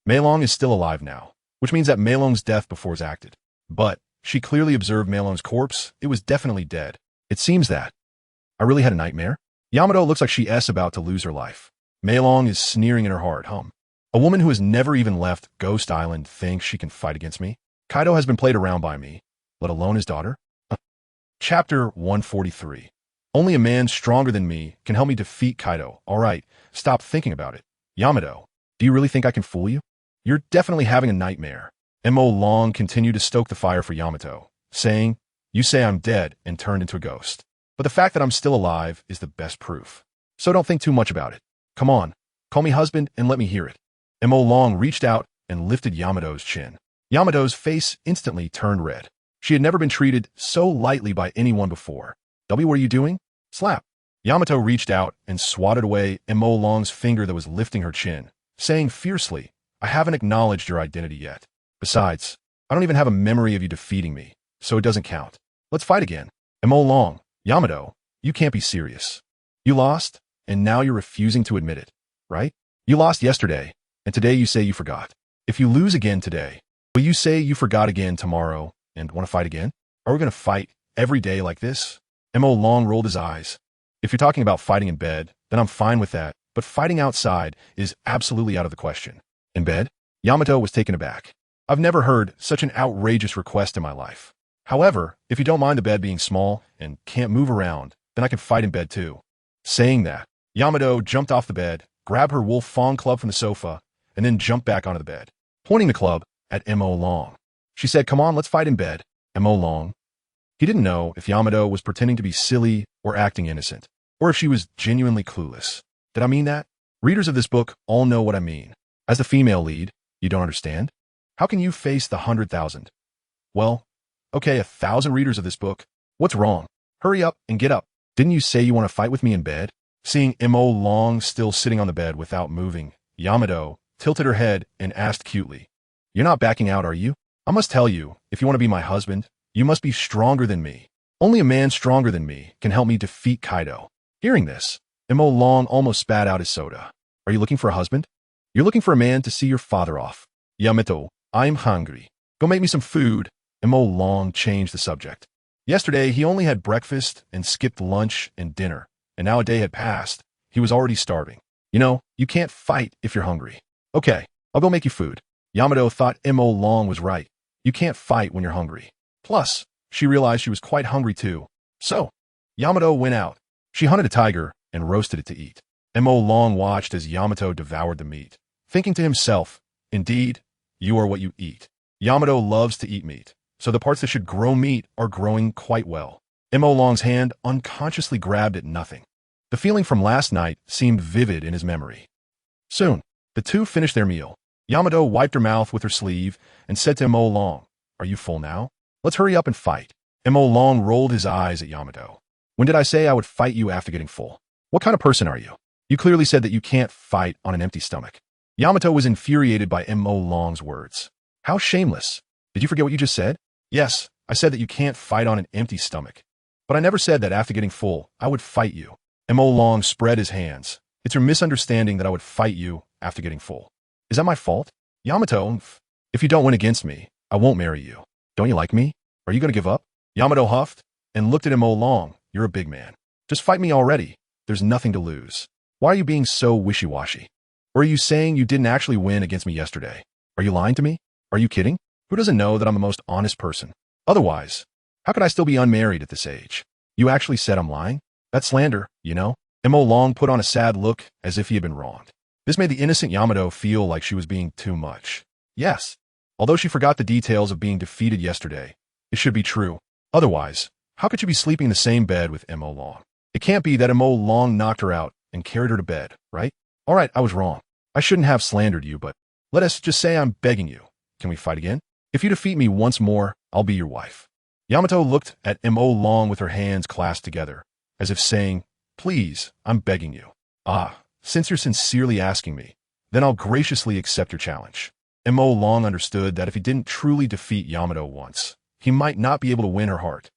Mei Long is still alive now, which means that Mei Long's death before was acted. But she clearly observed Mei Long's corpse. It was definitely dead. It seems that I really had a nightmare. Yamato looks like she's about to lose her life. Mei Long is sneering in her heart. A woman who has never even left Ghost Island thinks she can fight against me. Kaido has been played around by me, let alone his daughter. Chapter 143. Only a man stronger than me can help me defeat Kaido. All right, stop thinking about it. Yamato, do you really think I can fool you? You're definitely having a nightmare. Mo Long continued to stoke the fire for Yamato, saying, You say I'm dead and turned into a ghost. But the fact that I'm still alive is the best proof. So don't think too much about it. Come on, call me husband and let me hear it. Mo Long reached out and lifted Yamato's chin. Yamato's face instantly turned red. She had never been treated so lightly by anyone before. W, what are you doing? Slap. Yamato reached out and swatted away Mo Long's finger that was lifting her chin, saying fiercely, I haven't acknowledged your identity yet. Besides, I don't even have a memory of you defeating me, so it doesn't count. Let's fight again. Mo Long, Yamato, you can't be serious. You lost, and now you're refusing to admit it, right? You lost yesterday, and today you say you forgot. If you lose again today, will you say you forgot again tomorrow and want to fight again? Are we going to fight every day like this? Mo Long rolled his eyes. If you're talking about fighting in bed, then I'm fine with that, but fighting outside is absolutely out of the question. In bed? Yamato was taken aback. I've never heard such an outrageous request in my life. However, if you don't mind the bed being small and can't move around, then I can fight in bed too. Saying that, Yamato jumped off the bed, grabbed her wolf fawn club from the sofa, and then jumped back onto the bed, pointing the club at Mo Long. She said, "Come on, let's fight in bed, Mo Long." He didn't know if Yamato was pretending to be silly or acting innocent, or if she was genuinely clueless. Did I mean that? Readers of this book all know what I mean. As the female lead, you don't understand? How can you face the 100,000? Well, okay, 1,000 readers of this book. What's wrong? Hurry up and get up. Didn't you say you want to fight with me in bed? Seeing Mo Long still sitting on the bed without moving, Yamato tilted her head and asked cutely, "You're not backing out, are you? I must tell you, if you want to be my husband, you must be stronger than me. Only a man stronger than me can help me defeat Kaido." Hearing this, Mo Long almost spat out his soda. "Are you looking for a husband? You're looking for a man to see your father off. Yamato, I'm hungry. Go make me some food." Mo Long changed the subject. Yesterday, he only had breakfast and skipped lunch and dinner, and now a day had passed. He was already starving. You know, you can't fight if you're hungry. Okay, I'll go make you food. Yamato thought Mo Long was right. You can't fight when you're hungry. Plus, she realized she was quite hungry too. So, Yamato went out. She hunted a tiger and roasted it to eat. Mo Long watched as Yamato devoured the meat, thinking to himself, "Indeed, you are what you eat." Yamato loves to eat meat, so the parts that should grow meat are growing quite well. Mo Long's hand unconsciously grabbed at nothing. The feeling from last night seemed vivid in his memory. Soon, the two finished their meal. Yamato wiped her mouth with her sleeve and said to Mo Long, "Are you full now? Let's hurry up and fight." Mo Long rolled his eyes at Yamato. "When did I say I would fight you after getting full? What kind of person are you? You clearly said that you can't fight on an empty stomach." Yamato was infuriated by Mo Long's words. How shameless. Did you forget what you just said? Yes, I said that you can't fight on an empty stomach. But I never said that after getting full, I would fight you. Mo Long spread his hands. It's your misunderstanding that I would fight you after getting full. Is that my fault? Yamato, if you don't win against me, I won't marry you. Don't you like me? Are you going to give up? Yamato huffed and looked at Mo Long. You're a big man. Just fight me already. There's nothing to lose. Why are you being so wishy-washy? Or are you saying you didn't actually win against me yesterday? Are you lying to me? Are you kidding? Who doesn't know that I'm the most honest person? Otherwise, how could I still be unmarried at this age? You actually said I'm lying? That's slander, you know? Mo Long put on a sad look as if he had been wronged. This made the innocent Yamato feel like she was being too much. Yes, although she forgot the details of being defeated yesterday, it should be true. Otherwise, how could she be sleeping in the same bed with Mo Long? It can't be that Mo Long knocked her out and carried her to bed, right? All right, I was wrong. I shouldn't have slandered you, but let us just say I'm begging you. Can we fight again? If you defeat me once more, I'll be your wife. Yamato looked at Mo Long with her hands clasped together, as if saying, "Please, I'm begging you." "Ah, since you're sincerely asking me, then I'll graciously accept your challenge." Mo Long understood that if he didn't truly defeat Yamato once, he might not be able to win her heart.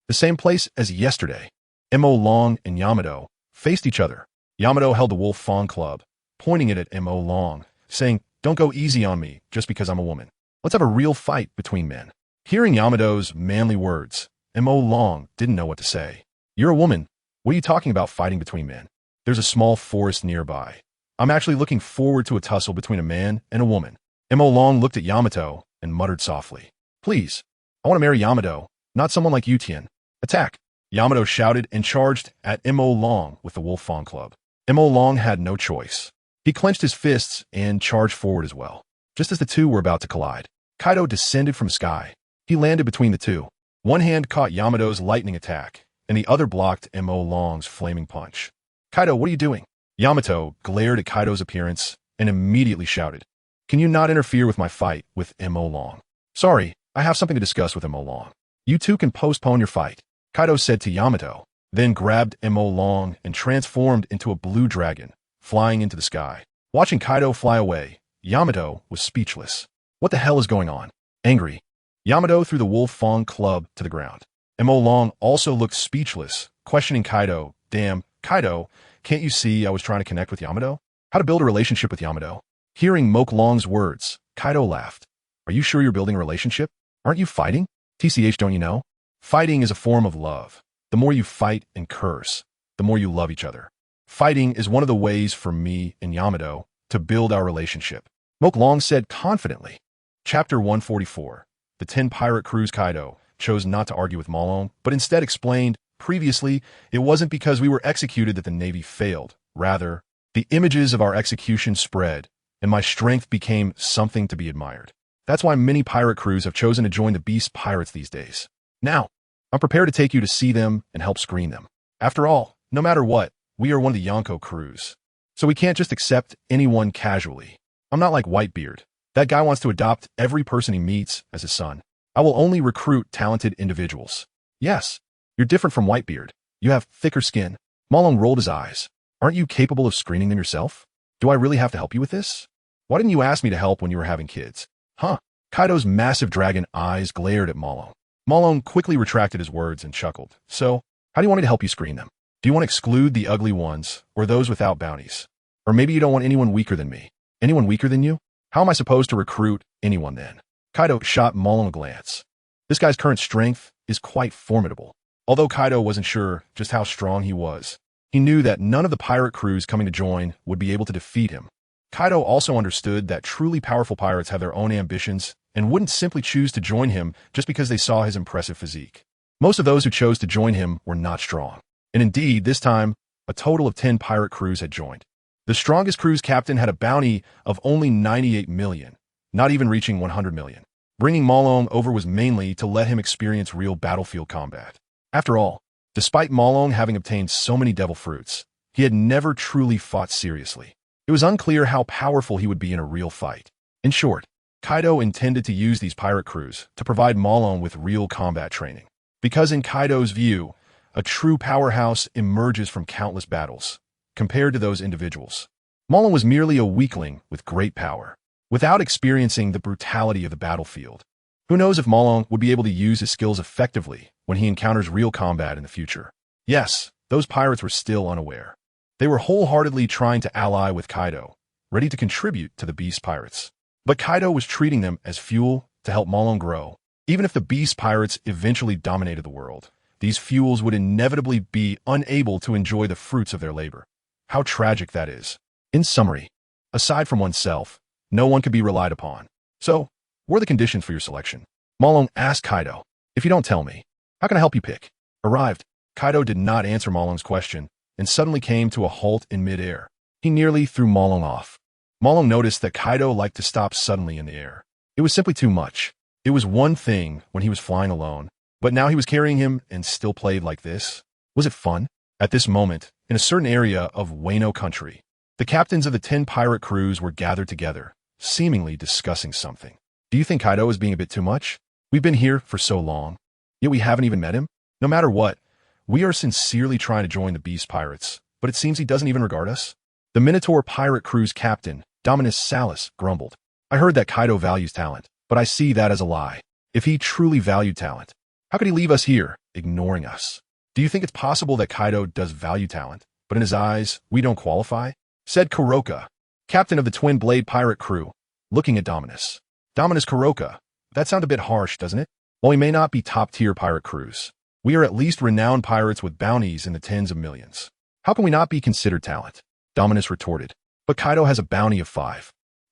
The same place as yesterday, Mo Long and Yamato faced each other. Yamato held the wolf fawn club, pointing it at Mo Long, saying, "Don't go easy on me just because I'm a woman. Let's have a real fight between men." Hearing Yamato's manly words, Mo Long didn't know what to say. "You're a woman. What are you talking about fighting between men? There's a small forest nearby. I'm actually looking forward to a tussle between a man and a woman." Mo Long looked at Yamato and muttered softly, "Please, I want to marry Yamato, not someone like you, Tien. Attack." Yamato shouted and charged at Mo Long with the wolf fawn club. Mo Long had no choice. He clenched his fists and charged forward as well. Just as the two were about to collide, Kaido descended from the sky. He landed between the two. One hand caught Yamato's lightning attack, and the other blocked Mo Long's flaming punch. "Kaido, what are you doing?" Yamato glared at Kaido's appearance and immediately shouted, "Can you not interfere with my fight with Mo Long?" "Sorry, I have something to discuss with Mo Long. You two can postpone your fight," Kaido said to Yamato, then grabbed Mo Long and transformed into a blue dragon, flying into the sky. Watching Kaido fly away, Yamato was speechless. What the hell is going on? Angry, Yamato threw the wolf fawn club to the ground. Mo Long also looked speechless, questioning Kaido. "Damn, Kaido, can't you see I was trying to connect with Yamato? How to build a relationship with Yamato?" Hearing Mo Long's words, Kaido laughed. "Are you sure you're building a relationship? Aren't you fighting? TCH, don't you know? Fighting is a form of love. The more you fight and curse, the more you love each other. Fighting is one of the ways for me and Yamato to build our relationship," Mo Long said confidently. Chapter 144. The 10 Pirate Crews. Kaido chose not to argue with Mo Long, but instead explained, "Previously, it wasn't because we were executed that the Navy failed. Rather, the images of our execution spread, and my strength became something to be admired. That's why many pirate crews have chosen to join the Beast Pirates these days. Now, I'm prepared to take you to see them and help screen them. After all, no matter what, we are one of the Yonko crews. So we can't just accept anyone casually. I'm not like Whitebeard. That guy wants to adopt every person he meets as his son. I will only recruit talented individuals. Yes, you're different from Whitebeard. You have thicker skin. Malong rolled his eyes. Aren't you capable of screening them yourself? Do I really have to help you with this? Why didn't you ask me to help when you were having kids? Huh? Kaido's massive dragon eyes glared at Malong. Malong quickly retracted his words and chuckled. So, how do you want me to help you screen them? Do you want to exclude the ugly ones, or those without bounties? Or maybe you don't want anyone weaker than me. Anyone weaker than you? How am I supposed to recruit anyone then? Kaido shot Malong a glance. This guy's current strength is quite formidable. Although Kaido wasn't sure just how strong he was, he knew that none of the pirate crews coming to join would be able to defeat him. Kaido also understood that truly powerful pirates have their own ambitions and wouldn't simply choose to join him just because they saw his impressive physique. Most of those who chose to join him were not strong. And indeed, this time, a total of 10 pirate crews had joined. The strongest crew's captain had a bounty of only 98 million, not even reaching 100 million. Bringing Malong over was mainly to let him experience real battlefield combat. After all, despite Malong having obtained so many devil fruits, he had never truly fought seriously. It was unclear how powerful he would be in a real fight. In short, Kaido intended to use these pirate crews to provide Malong with real combat training. Because in Kaido's view, a true powerhouse emerges from countless battles, compared to those individuals. Malong was merely a weakling with great power, without experiencing the brutality of the battlefield. Who knows if Malong would be able to use his skills effectively when he encounters real combat in the future. Yes, those pirates were still unaware. They were wholeheartedly trying to ally with Kaido, ready to contribute to the Beast Pirates. But Kaido was treating them as fuel to help Malong grow. Even if the Beast Pirates eventually dominated the world, these fuels would inevitably be unable to enjoy the fruits of their labor. How tragic that is. In summary, aside from oneself, no one could be relied upon. So, what are the conditions for your selection? Malong asked Kaido. If you don't tell me, how can I help you pick? Arrived, Kaido did not answer Malong's question and suddenly came to a halt in midair. He nearly threw Malong off. Malong noticed that Kaido liked to stop suddenly in the air. It was simply too much. It was one thing when he was flying alone, but now he was carrying him and still played like this. Was it fun? At this moment, in a certain area of Wano country, the captains of the 10 pirate crews were gathered together, seemingly discussing something. Do you think Kaido is being a bit too much? We've been here for so long, yet we haven't even met him? No matter what, we are sincerely trying to join the Beast Pirates, but it seems he doesn't even regard us. The Minotaur pirate crew's captain, Dominus Salus, grumbled. I heard that Kaido values talent, but I see that as a lie. If he truly valued talent, how could he leave us here, ignoring us? Do you think it's possible that Kaido does value talent, but in his eyes, we don't qualify? Said Kuroka, captain of the Twin Blade pirate crew, looking at Dominus. Dominus Kuroka, that sounds a bit harsh, doesn't it? While we may not be top-tier pirate crews, we are at least renowned pirates with bounties in the tens of millions. How can we not be considered talent? Dominus retorted. But Kaido has a bounty of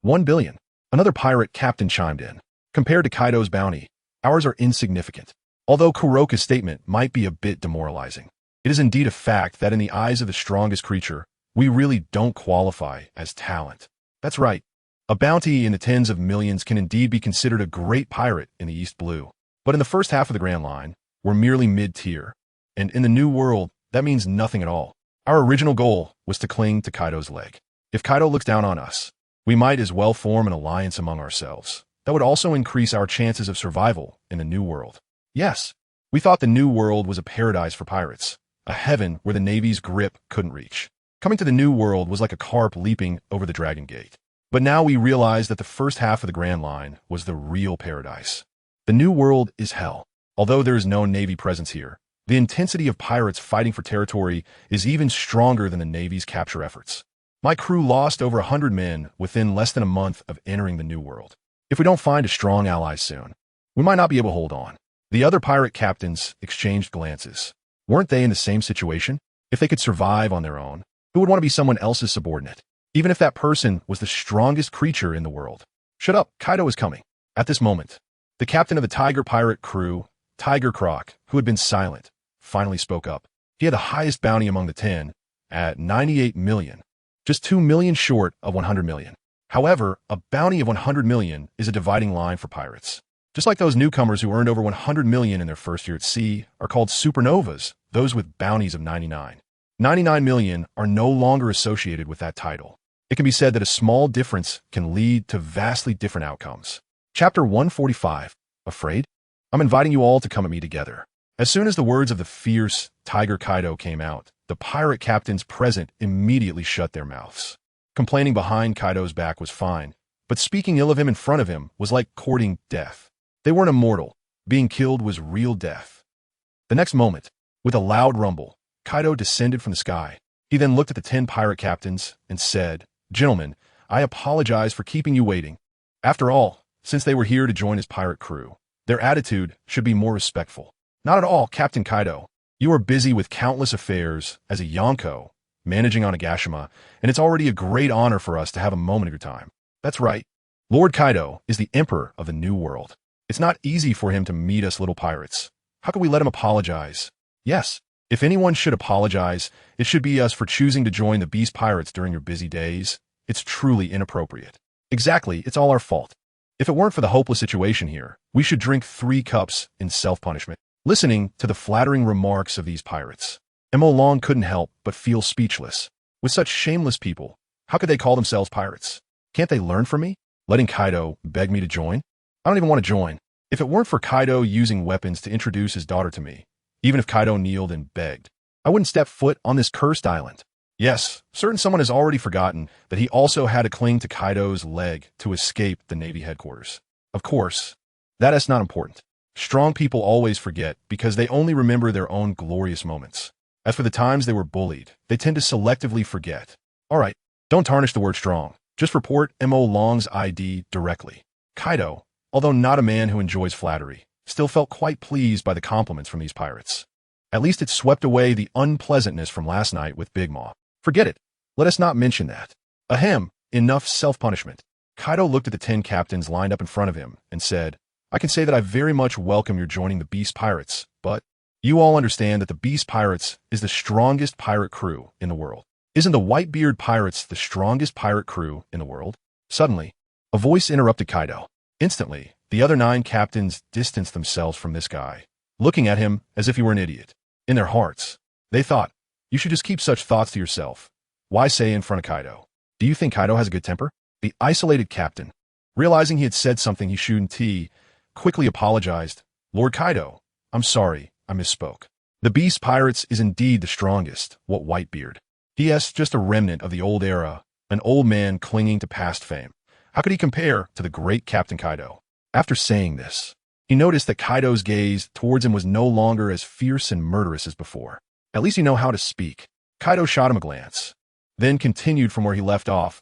1 billion. Another pirate captain chimed in. Compared to Kaido's bounty, ours are insignificant. Although Kuroka's statement might be a bit demoralizing, it is indeed a fact that in the eyes of the strongest creature, we really don't qualify as talent. That's right. A bounty in the tens of millions can indeed be considered a great pirate in the East Blue. But in the first half of the Grand Line, we're merely mid-tier. And in the New World, that means nothing at all. Our original goal was to cling to Kaido's leg. If Kaido looks down on us, we might as well form an alliance among ourselves. That would also increase our chances of survival in the New World. Yes, we thought the New World was a paradise for pirates, a heaven where the Navy's grip couldn't reach. Coming to the New World was like a carp leaping over the Dragon Gate. But now we realize that the first half of the Grand Line was the real paradise. The New World is hell. Although there is no Navy presence here, the intensity of pirates fighting for territory is even stronger than the Navy's capture efforts. My crew lost over 100 men within less than a month of entering the New World. If we don't find a strong ally soon, we might not be able to hold on. The other pirate captains exchanged glances. Weren't they in the same situation? If they could survive on their own, who would want to be someone else's subordinate? Even if that person was the strongest creature in the world. Shut up, Kaido is coming. At this moment, the captain of the Tiger pirate crew, Tiger Croc, who had been silent, finally spoke up. He had the highest bounty among the 10, at 98 million, just 2 million short of 100 million. However, a bounty of 100 million is a dividing line for pirates. Just like those newcomers who earned over 100 million in their first year at sea are called supernovas, those with bounties of 99. 99 million are no longer associated with that title. It can be said that a small difference can lead to vastly different outcomes. Chapter 145. Afraid? I'm inviting you all to come at me together. As soon as the words of the fierce Tiger Kaido came out, the pirate captains present immediately shut their mouths. Complaining behind Kaido's back was fine, but speaking ill of him in front of him was like courting death. They weren't immortal. Being killed was real death. The next moment, with a loud rumble, Kaido descended from the sky. He then looked at the 10 pirate captains and said, "Gentlemen, I apologize for keeping you waiting. After all, since they were here to join his pirate crew, their attitude should be more respectful." "Not at all, Captain Kaido. You are busy with countless affairs as a Yonko, managing on Agashima, and it's already a great honor for us to have a moment of your time." "That's right. Lord Kaido is the emperor of the New World. It's not easy for him to meet us little pirates. How can we let him apologize?" "Yes, if anyone should apologize, it should be us for choosing to join the Beast Pirates during your busy days. It's truly inappropriate." "Exactly, it's all our fault. If it weren't for the hopeless situation here, we should drink 3 cups in self-punishment." Listening to the flattering remarks of these pirates, Long couldn't help but feel speechless. With such shameless people, how could they call themselves pirates? Can't they learn from me? Letting Kaido beg me to join? I don't even want to join. If it weren't for Kaido using weapons to introduce his daughter to me, even if Kaido kneeled and begged, I wouldn't step foot on this cursed island. Yes, certain someone has already forgotten that he also had to cling to Kaido's leg to escape the Navy headquarters. Of course, that is not important. Strong people always forget because they only remember their own glorious moments. As for the times they were bullied, they tend to selectively forget. All right, don't tarnish the word strong. Just report Long's ID directly. Kaido, although not a man who enjoys flattery, still felt quite pleased by the compliments from these pirates. At least it swept away the unpleasantness from last night with Big Maw. Forget it. Let us not mention that. Ahem, enough self-punishment. Kaido looked at the 10 captains lined up in front of him and said, "I can say that I very much welcome your joining the Beast Pirates, but you all understand that the Beast Pirates is the strongest pirate crew in the world. Isn't the Whitebeard Pirates the strongest pirate crew in the world?" Suddenly, a voice interrupted Kaido. Instantly, the other 9 captains distanced themselves from this guy, looking at him as if he were an idiot. In their hearts, they thought, "You should just keep such thoughts to yourself. Why say in front of Kaido? Do you think Kaido has a good temper?" The isolated captain, realizing he had said something he shouldn't, quickly apologized. "Lord Kaido, I'm sorry, I misspoke. The Beast Pirates is indeed the strongest. What Whitebeard? He is just a remnant of the old era, an old man clinging to past fame. How could he compare to the great Captain Kaido?" After saying this, he noticed that Kaido's gaze towards him was no longer as fierce and murderous as before. "At least you know how to speak." Kaido shot him a glance, then continued from where he left off.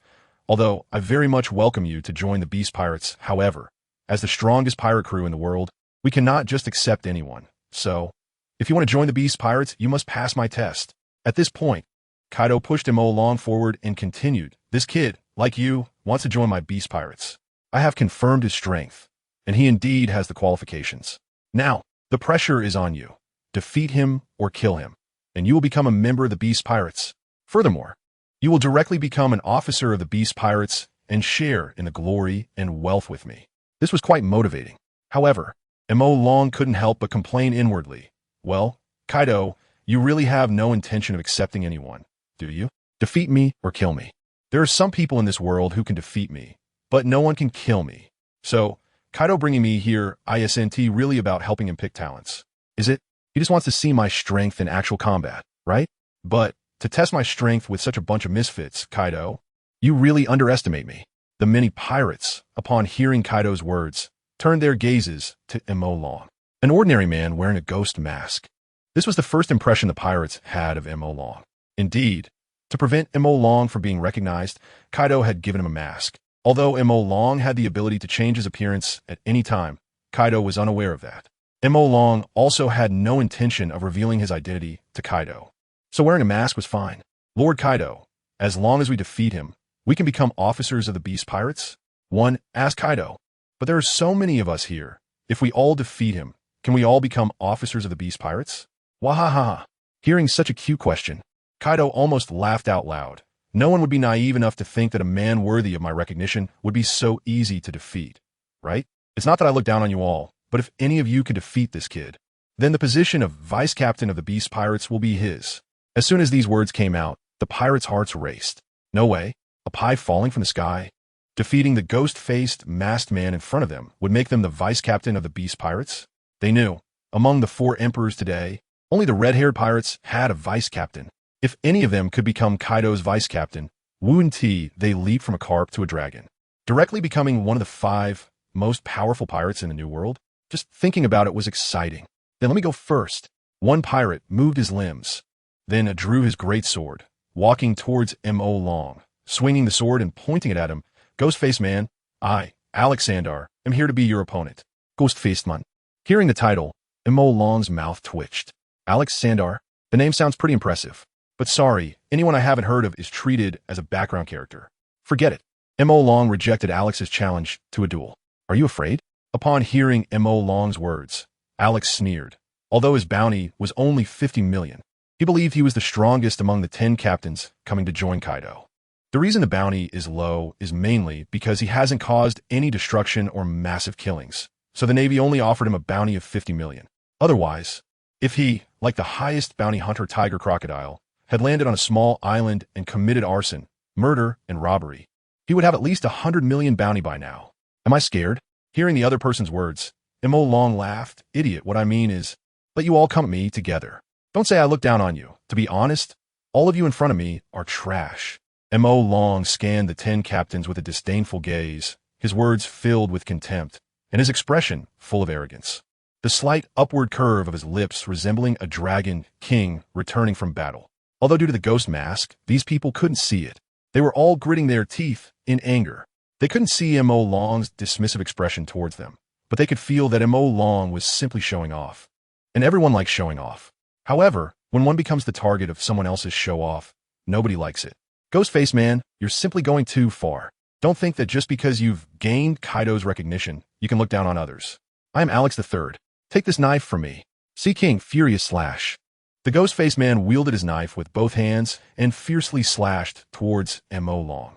"Although I very much welcome you to join the Beast Pirates, however, as the strongest pirate crew in the world, we cannot just accept anyone. So, if you want to join the Beast Pirates, you must pass my test." At this point, Kaido pushed Long forward and continued, "This kid, like you, wants to join my Beast Pirates. I have confirmed his strength, and he indeed has the qualifications. Now, the pressure is on you. Defeat him or kill him, and you will become a member of the Beast Pirates. Furthermore, you will directly become an officer of the Beast Pirates and share in the glory and wealth with me." This was quite motivating. However, Long couldn't help but complain inwardly. "Well, Kaido, you really have no intention of accepting anyone, do you? Defeat me or kill me. There are some people in this world who can defeat me, but no one can kill me. So, Kaido bringing me here isn't really about helping him pick talents, is it? He just wants to see my strength in actual combat, right? But to test my strength with such a bunch of misfits, Kaido, you really underestimate me." The many pirates, upon hearing Kaido's words, turned their gazes to Long, an ordinary man wearing a ghost mask. This was the first impression the pirates had of Long. Indeed, to prevent Long from being recognized, Kaido had given him a mask. Although Long had the ability to change his appearance at any time, Kaido was unaware of that. Long also had no intention of revealing his identity to Kaido, so wearing a mask was fine. "Lord Kaido, as long as we defeat him, we can become officers of the Beast Pirates?" One asked Kaido. "But there are so many of us here. If we all defeat him, can we all become officers of the Beast Pirates?" Wahaha! Hearing such a cute question, Kaido almost laughed out loud. No one would be naive enough to think that a man worthy of my recognition would be so easy to defeat, right? It's not that I look down on you all, but if any of you can defeat this kid, then the position of vice captain of the Beast Pirates will be his. As soon as these words came out, the pirates' hearts raced. No way. A pie falling from the sky? Defeating the ghost-faced, masked man in front of them would make them the vice captain of the Beast Pirates? They knew. Among the 4 emperors today, only the red-haired pirates had a vice captain. If any of them could become Kaido's vice captain, Wu-N-Ti, they leaped from a carp to a dragon, directly becoming one of the 5 most powerful pirates in the New World. Just thinking about it was exciting. Then let me go first. One pirate moved his limbs, then drew his great sword, walking towards Mo Long, swinging the sword and pointing it at him. Ghost-faced man, I, Alexander, am here to be your opponent. Ghost-faced man. Hearing the title, Mo Long's mouth twitched. Alexander? The name sounds pretty impressive. But sorry, anyone I haven't heard of is treated as a background character. Forget it. Mo Long rejected Alex's challenge to a duel. Are you afraid? Upon hearing Mo Long's words, Alex sneered. Although his bounty was only 50 million, he believed he was the strongest among the 10 captains coming to join Kaido. The reason the bounty is low is mainly because he hasn't caused any destruction or massive killings, so the Navy only offered him a bounty of 50 million. Otherwise, if he, like the highest bounty hunter Tiger Crocodile, had landed on a small island and committed arson, murder, and robbery, he would have at least 100 million bounty by now. Am I scared? Hearing the other person's words, Mo Long laughed. Idiot, what I mean is, let you all come at me together. Don't say I look down on you. To be honest, all of you in front of me are trash. Mo Long scanned the 10 captains with a disdainful gaze, his words filled with contempt, and his expression full of arrogance. The slight upward curve of his lips resembling a dragon king returning from battle. Although due to the ghost mask, these people couldn't see it. They were all gritting their teeth in anger. They couldn't see Mo Long's dismissive expression towards them, but they could feel that Mo Long was simply showing off. And everyone likes showing off. However, when one becomes the target of someone else's show-off, nobody likes it. Ghostface man, you're simply going too far. Don't think that just because you've gained Kaido's recognition, you can look down on others. I am Alex III. Take this knife from me. Sea King Furious Slash. The Ghostface man wielded his knife with both hands and fiercely slashed towards Mo Long.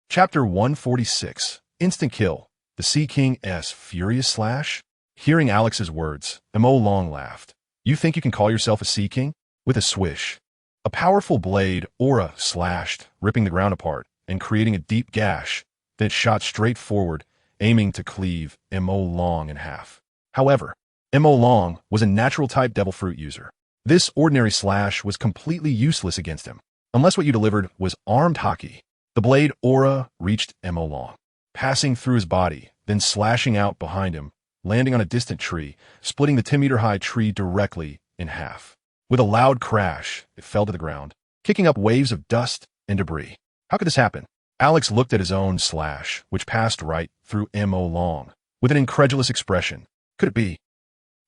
Chapter 146. Instant Kill. The Sea King's Furious Slash? Hearing Alex's words, Mo Long laughed. You think you can call yourself a Sea King? With a swish, a powerful blade, aura, slashed, ripping the ground apart and creating a deep gash, then it shot straight forward, aiming to cleave Mo Long in half. However, Mo Long was a natural-type devil fruit user. This ordinary slash was completely useless against him, unless what you delivered was armed haki. The blade aura reached Mo Long, passing through his body, then slashing out behind him, landing on a distant tree, splitting the 10-meter-high tree directly in half. With a loud crash, it fell to the ground, kicking up waves of dust and debris. How could this happen? Alex looked at his own slash, which passed right through Mo Long, with an incredulous expression. Could it be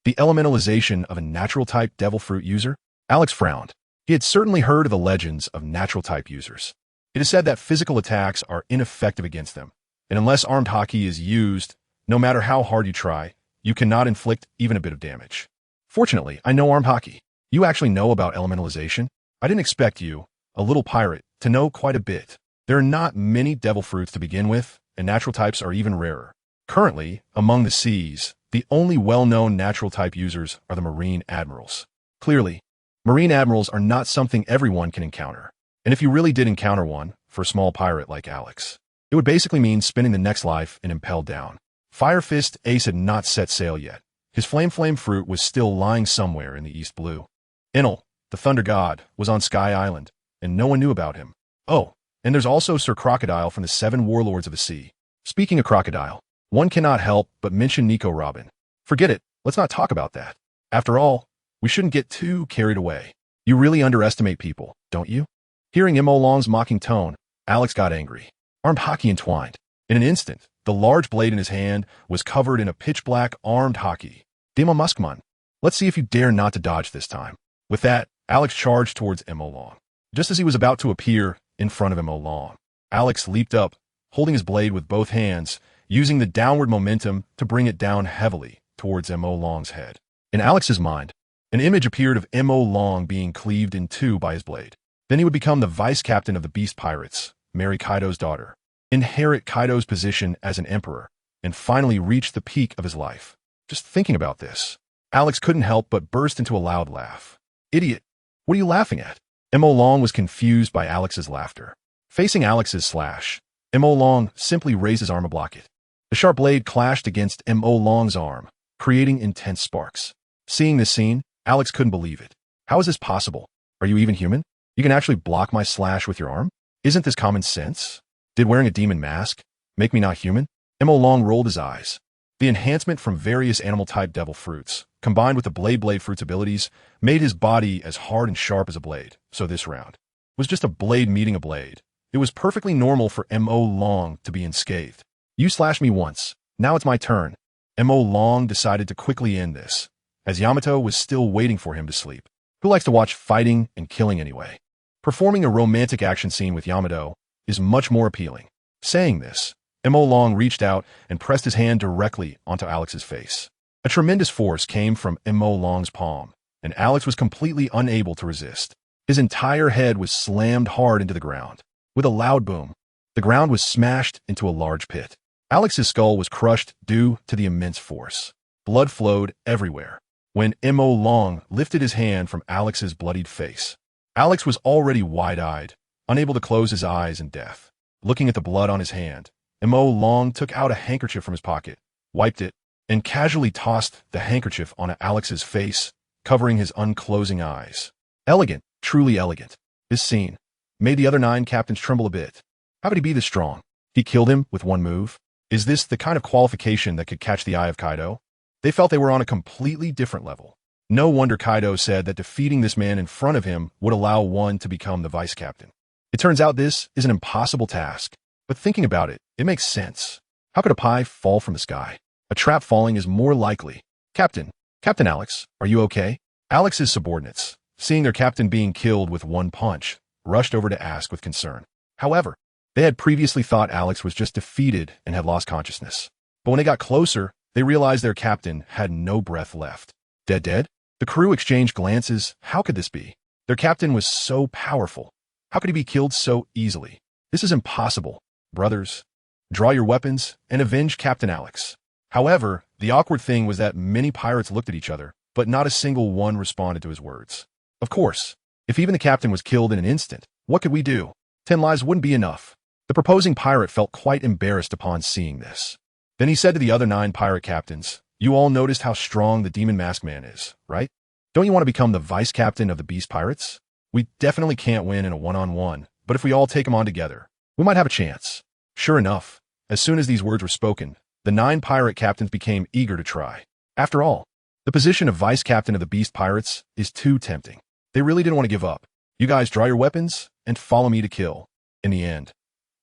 the elementalization of a natural-type devil fruit user? Alex frowned. He had certainly heard of the legends of natural-type users. It is said that physical attacks are ineffective against them, and unless armed haki is used, no matter how hard you try, you cannot inflict even a bit of damage. Fortunately, I know armed haki. You actually know about elementalization? I didn't expect you, a little pirate, to know quite a bit. There are not many devil fruits to begin with, and natural types are even rarer. Currently, among the seas, the only well-known natural-type users are the Marine Admirals. Clearly, Marine Admirals are not something everyone can encounter. And if you really did encounter one, for a small pirate like Alex, it would basically mean spending the next life and impelled down. Fire Fist Ace had not set sail yet. His flame fruit was still lying somewhere in the East Blue. Enel, the Thunder God, was on Sky Island, and no one knew about him. Oh, and there's also Sir Crocodile from the 7 Warlords of the Sea. Speaking of Crocodile, one cannot help but mention Nico Robin. Forget it, let's not talk about that. After all, we shouldn't get too carried away. You really underestimate people, don't you? Hearing Mo Long's mocking tone, Alex got angry. Armed haki entwined. In an instant, the large blade in his hand was covered in a pitch-black armed haki. Demo Muskman, let's see if you dare not to dodge this time. With that, Alex charged towards Mo Long. Just as he was about to appear in front of Mo Long, Alex leaped up, holding his blade with both hands, using the downward momentum to bring it down heavily towards Mo Long's head. In Alex's mind, an image appeared of Mo Long being cleaved in two by his blade. Then he would become the vice captain of the Beast Pirates, marry Kaido's daughter, inherit Kaido's position as an emperor, and finally reach the peak of his life. Just thinking about this, Alex couldn't help but burst into a loud laugh. Idiot! What are you laughing at? Mo Long was confused by Alex's laughter. Facing Alex's slash, Mo Long simply raised his arm to block it. The sharp blade clashed against Mo Long's arm, creating intense sparks. Seeing this scene, Alex couldn't believe it. How is this possible? Are you even human? You can actually block my slash with your arm? Isn't this common sense? Did wearing a demon mask make me not human? Mo Long rolled his eyes. The enhancement from various animal-type devil fruits, combined with the blade fruit's abilities, made his body as hard and sharp as a blade. So this round was just a blade meeting a blade. It was perfectly normal for Mo Long to be unscathed. You slashed me once. Now it's my turn. Mo Long decided to quickly end this, as Yamato was still waiting for him to sleep. Who likes to watch fighting and killing anyway? Performing a romantic action scene with Yamato is much more appealing. Saying this, Mo Long reached out and pressed his hand directly onto Alex's face. A tremendous force came from Mo Long's palm, and Alex was completely unable to resist. His entire head was slammed hard into the ground. With a loud boom, the ground was smashed into a large pit. Alex's skull was crushed due to the immense force. Blood flowed everywhere. When Mo Long lifted his hand from Alex's bloodied face, Alex was already wide-eyed, unable to close his eyes in death. Looking at the blood on his hand, Mo Long took out a handkerchief from his pocket, wiped it, and casually tossed the handkerchief onto Alex's face, covering his unclosing eyes. Elegant, truly elegant. This scene made the other 9 captains tremble a bit. How could he be this strong? He killed him with one move? Is this the kind of qualification that could catch the eye of Kaido? They felt they were on a completely different level. No wonder Kaido said that defeating this man in front of him would allow one to become the vice captain. It turns out this is an impossible task, but thinking about it, it makes sense. How could a pie fall from the sky? A trap falling is more likely. Captain Alex, are you okay? Alex's subordinates, seeing their captain being killed with one punch, rushed over to ask with concern. However, they had previously thought Alex was just defeated and had lost consciousness. But when they got closer, they realized their captain had no breath left. Dead? The crew exchanged glances. How could this be? Their captain was so powerful. How could he be killed so easily? This is impossible. Brothers, draw your weapons and avenge Captain Alex. However, the awkward thing was that many pirates looked at each other, but not a single one responded to his words. Of course, if even the captain was killed in an instant, what could we do? 10 lives wouldn't be enough. The proposing pirate felt quite embarrassed upon seeing this. Then he said to the other 9 pirate captains, "You all noticed how strong the Demon Mask Man is, right? Don't you want to become the vice captain of the Beast Pirates? We definitely can't win in a one-on-one, but if we all take him on together, we might have a chance." Sure enough, as soon as these words were spoken, the 9 pirate captains became eager to try. After all, the position of vice captain of the Beast Pirates is too tempting. They really didn't want to give up. You guys draw your weapons and follow me to kill. In the end,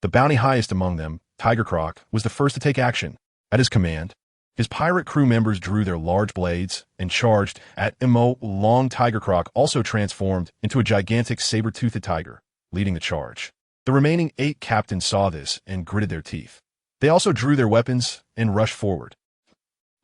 the bounty highest among them, Tiger Croc, was the first to take action. At his command, his pirate crew members drew their large blades and charged at Mo Long. Tiger Croc also transformed into a gigantic saber-toothed tiger, leading the charge. The remaining 8 captains saw this and gritted their teeth. They also drew their weapons and rushed forward.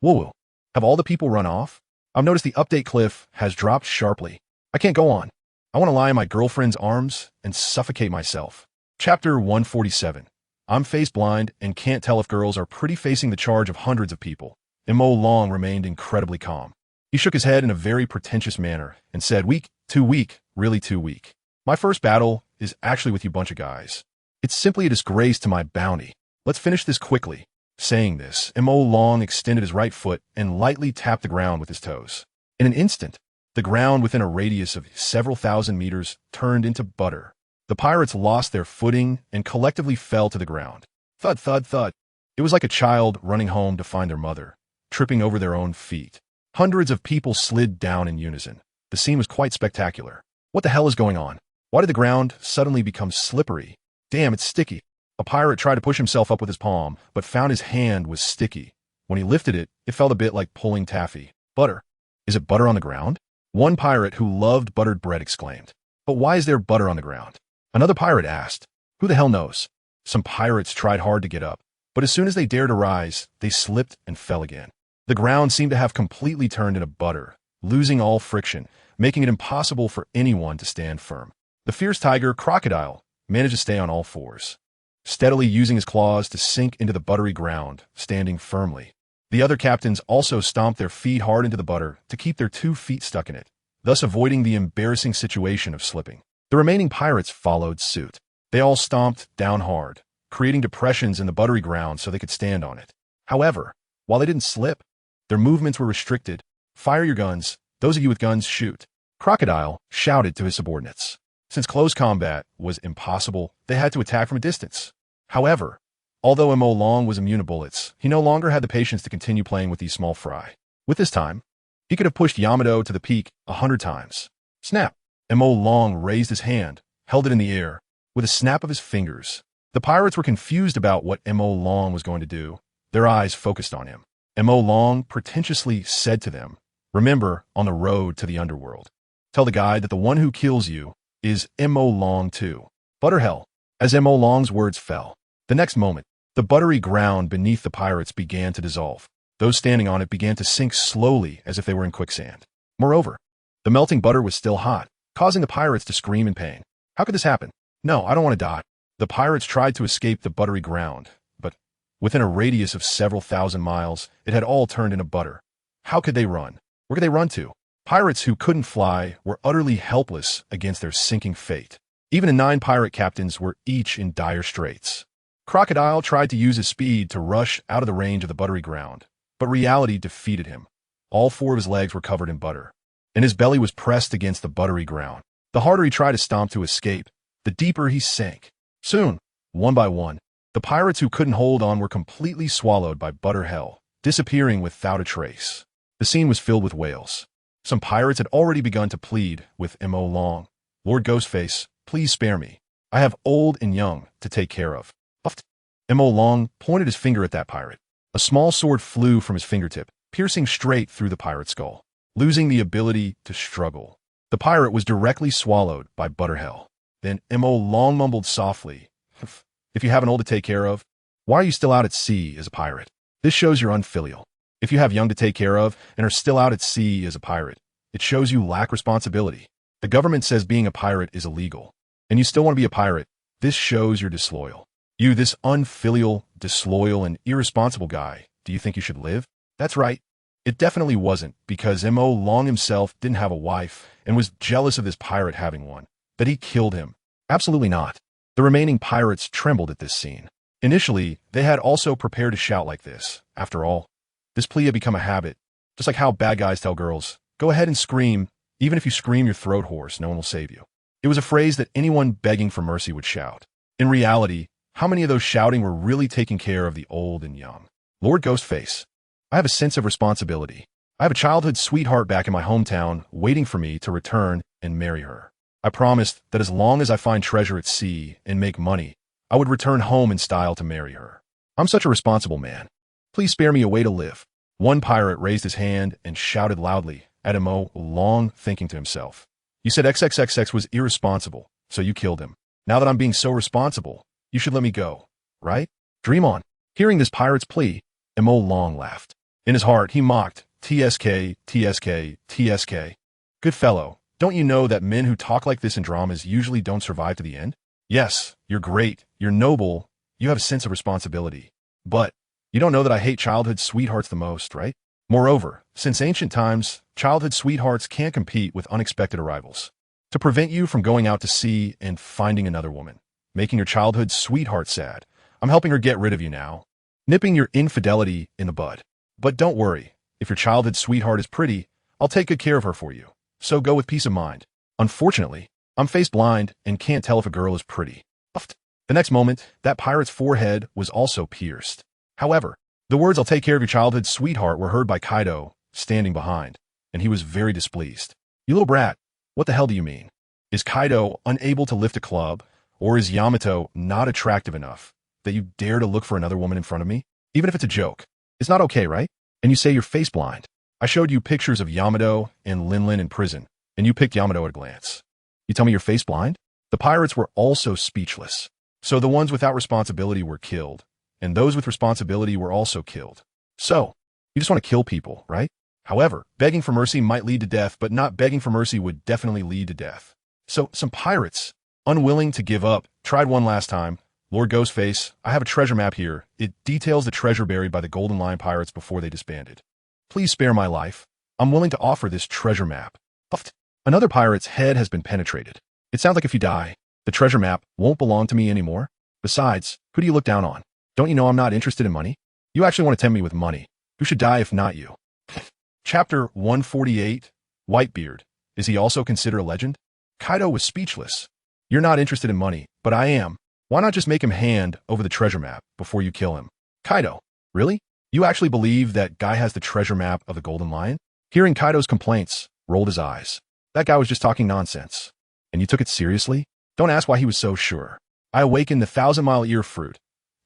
Whoa, have all the people run off? I've noticed the update cliff has dropped sharply. I can't go on. I want to lie in my girlfriend's arms and suffocate myself. Chapter 147. I'm face blind and can't tell if girls are pretty facing the charge of hundreds of people. Mo Long remained incredibly calm. He shook his head in a very pretentious manner and said, "Weak, too weak, really too weak. My first battle is actually with you bunch of guys. It's simply a disgrace to my bounty. Let's finish this quickly." Saying this, Mo Long extended his right foot and lightly tapped the ground with his toes. In an instant, the ground within a radius of several thousand meters turned into butter. The pirates lost their footing and collectively fell to the ground. Thud, thud, thud. It was like a child running home to find their mother, tripping over their own feet. Hundreds of people slid down in unison. The scene was quite spectacular. What the hell is going on? Why did the ground suddenly become slippery? Damn, it's sticky. A pirate tried to push himself up with his palm, but found his hand was sticky. When he lifted it, it felt a bit like pulling taffy. Butter. Is it butter on the ground? One pirate who loved buttered bread exclaimed. But why is there butter on the ground? Another pirate asked. Who the hell knows? Some pirates tried hard to get up, but as soon as they dared to rise, they slipped and fell again. The ground seemed to have completely turned into butter, losing all friction, making it impossible for anyone to stand firm. The fierce tiger, Crocodile, managed to stay on all fours, steadily using his claws to sink into the buttery ground, standing firmly. The other captains also stomped their feet hard into the butter to keep their 2 feet stuck in it, thus avoiding the embarrassing situation of slipping. The remaining pirates followed suit. They all stomped down hard, creating depressions in the buttery ground so they could stand on it. However, while they didn't slip, their movements were restricted. Fire your guns. Those of you with guns, shoot. Crocodile shouted to his subordinates. Since close combat was impossible, they had to attack from a distance. However, although Long was immune to bullets, he no longer had the patience to continue playing with these small fry. With this time, he could have pushed Yamato to the peak 100 times. Snap! Long raised his hand, held it in the air, with a snap of his fingers. The pirates were confused about what Long was going to do. Their eyes focused on him. Long pretentiously said to them, "Remember, on the road to the underworld, tell the guy that the one who kills you is Long too." Butterhell. As Long's words fell, the next moment, the buttery ground beneath the pirates began to dissolve. Those standing on it began to sink slowly as if they were in quicksand. Moreover, the melting butter was still hot, causing the pirates to scream in pain. How could this happen? No, I don't want to die. The pirates tried to escape the buttery ground, but within a radius of several thousand miles, it had all turned into butter. How could they run? Where could they run to? Pirates who couldn't fly were utterly helpless against their sinking fate. Even the 9 pirate captains were each in dire straits. Crocodile tried to use his speed to rush out of the range of the buttery ground, but reality defeated him. All 4 of his legs were covered in butter, and his belly was pressed against the buttery ground. The harder he tried to stomp to escape, the deeper he sank. Soon, one by one, the pirates who couldn't hold on were completely swallowed by butter hell, disappearing without a trace. The scene was filled with wails. Some pirates had already begun to plead with Long. "Lord Ghostface, please spare me. I have old and young to take care of." Puffed. Long pointed his finger at that pirate. A small sword flew from his fingertip, piercing straight through the pirate's skull. Losing the ability to struggle, the pirate was directly swallowed by butter hell. Then Long mumbled softly, "If you have an old to take care of, why are you still out at sea as a pirate? This shows you're unfilial. If you have young to take care of and are still out at sea as a pirate, it shows you lack responsibility. The government says being a pirate is illegal, and you still want to be a pirate. This shows you're disloyal. You, this unfilial, disloyal, and irresponsible guy, do you think you should live?" That's right. It definitely wasn't because Long himself didn't have a wife and was jealous of this pirate having one, that he killed him. Absolutely not. The remaining pirates trembled at this scene. Initially, they had also prepared to shout like this. After all, this plea had become a habit, just like how bad guys tell girls, "Go ahead and scream. Even if you scream your throat hoarse, no one will save you." It was a phrase that anyone begging for mercy would shout. In reality, how many of those shouting were really taking care of the old and young? "Lord Ghostface, I have a sense of responsibility. I have a childhood sweetheart back in my hometown waiting for me to return and marry her. I promised that as long as I find treasure at sea and make money, I would return home in style to marry her. I'm such a responsible man. Please spare me a way to live." One pirate raised his hand and shouted loudly at Long, thinking to himself, "You said XXXX was irresponsible, so you killed him. Now that I'm being so responsible, you should let me go, right? Dream on." Hearing this pirate's plea, Long laughed. In his heart, he mocked, "TSK, TSK, TSK. Good fellow, don't you know that men who talk like this in dramas usually don't survive to the end? Yes, you're great, you're noble, you have a sense of responsibility. But you don't know that I hate childhood sweethearts the most, right? Moreover, since ancient times, childhood sweethearts can't compete with unexpected arrivals. To prevent you from going out to sea and finding another woman, making your childhood sweetheart sad, I'm helping her get rid of you now, nipping your infidelity in the bud. But don't worry, if your childhood sweetheart is pretty, I'll take good care of her for you. So go with peace of mind. Unfortunately, I'm face blind and can't tell if a girl is pretty." Puffed. The next moment, that pirate's forehead was also pierced. However, the words "I'll take care of your childhood sweetheart" were heard by Kaido, standing behind, and he was very displeased. "You little brat, what the hell do you mean? Is Kaido unable to lift a club, or is Yamato not attractive enough that you dare to look for another woman in front of me? Even if it's a joke. It's not okay, right? And you say you're face blind. I showed you pictures of Yamato and Linlin in prison, and you picked Yamato at a glance. You tell me you're face blind?" The pirates were also speechless. So the ones without responsibility were killed, and those with responsibility were also killed. So, you just want to kill people, right? However, begging for mercy might lead to death, but not begging for mercy would definitely lead to death. So some pirates, unwilling to give up, tried one last time. Lord Ghostface, I have a treasure map here. It details the treasure buried by the Golden Lion pirates before they disbanded. Please spare my life. I'm willing to offer this treasure map. Puffed. Another pirate's head has been penetrated. It sounds like if you die, the treasure map won't belong to me anymore. Besides, who do you look down on? Don't you know I'm not interested in money? You actually want to tempt me with money. Who should die if not you? Chapter 148, Whitebeard. Is he also considered a legend? Kaido was speechless. You're not interested in money, but I am. Why not just make him hand over the treasure map before you kill him? Kaido, really? You actually believe that guy has the treasure map of the Golden Lion? Hearing Kaido's complaints, rolled his eyes. That guy was just talking nonsense. And you took it seriously? Don't ask why he was so sure. I awakened the 1,000-mile ear fruit.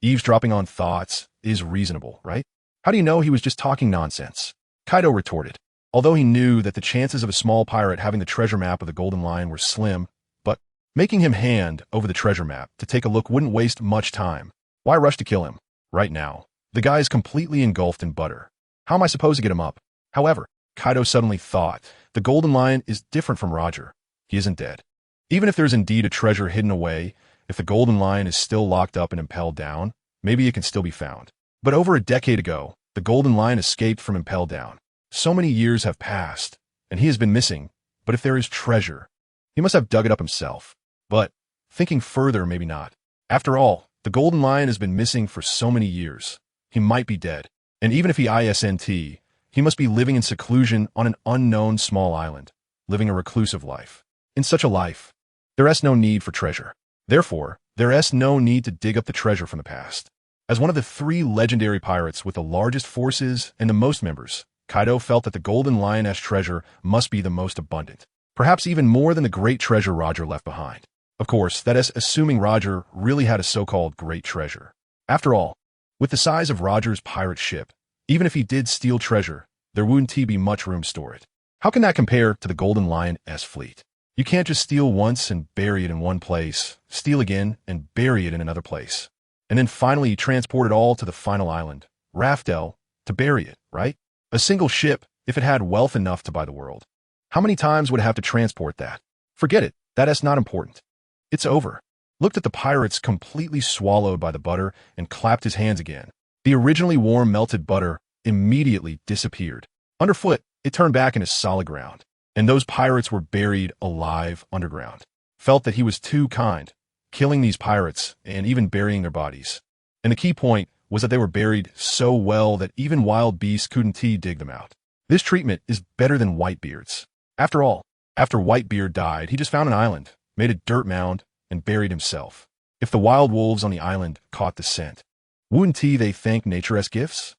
Eavesdropping on thoughts is reasonable, right? How do you know he was just talking nonsense? Kaido retorted. Although he knew that the chances of a small pirate having the treasure map of the Golden Lion were slim, but making him hand over the treasure map to take a look wouldn't waste much time. Why rush to kill him? Right now, the guy is completely engulfed in butter. How am I supposed to get him up? However, Kaido suddenly thought, the Golden Lion is different from Roger. He isn't dead. Even if there's indeed a treasure hidden away, if the Golden Lion is still locked up and impelled down, maybe it can still be found. But over a decade ago, the Golden Lion escaped from impelled down. So many years have passed, and he has been missing. But if there is treasure, he must have dug it up himself. But, thinking further, maybe not. After all, the Golden Lion has been missing for so many years. He might be dead. And even if he isn't, he must be living in seclusion on an unknown small island, living a reclusive life. In such a life, there is no need for treasure. Therefore, there is no need to dig up the treasure from the past. As one of the 3 legendary pirates with the largest forces and the most members, Kaido felt that the Golden Lion's treasure must be the most abundant. Perhaps even more than the great treasure Roger left behind. Of course, that is assuming Roger really had a so-called great treasure. After all, with the size of Roger's pirate ship, even if he did steal treasure, there wouldn't be much room to store it. How can that compare to the Golden Lion's fleet? You can't just steal once and bury it in one place, steal again and bury it in another place, and then finally transport it all to the final island, Raftel, to bury it, right? A single ship, if it had wealth enough to buy the world. How many times would it have to transport that? Forget it, that is not important. It's over. Looked at the pirates completely swallowed by the butter and clapped his hands again. The originally warm melted butter immediately disappeared. Underfoot, it turned back into solid ground. And those pirates were buried alive underground. Felt that he was too kind, killing these pirates and even burying their bodies. And the key point was that they were buried so well that even wild beasts couldn't dig them out. This treatment is better than Whitebeard's. After all, after Whitebeard died, he just found an island, made a dirt mound, and buried himself. If the wild wolves on the island caught the scent, wouldn't they thank nature as gifts?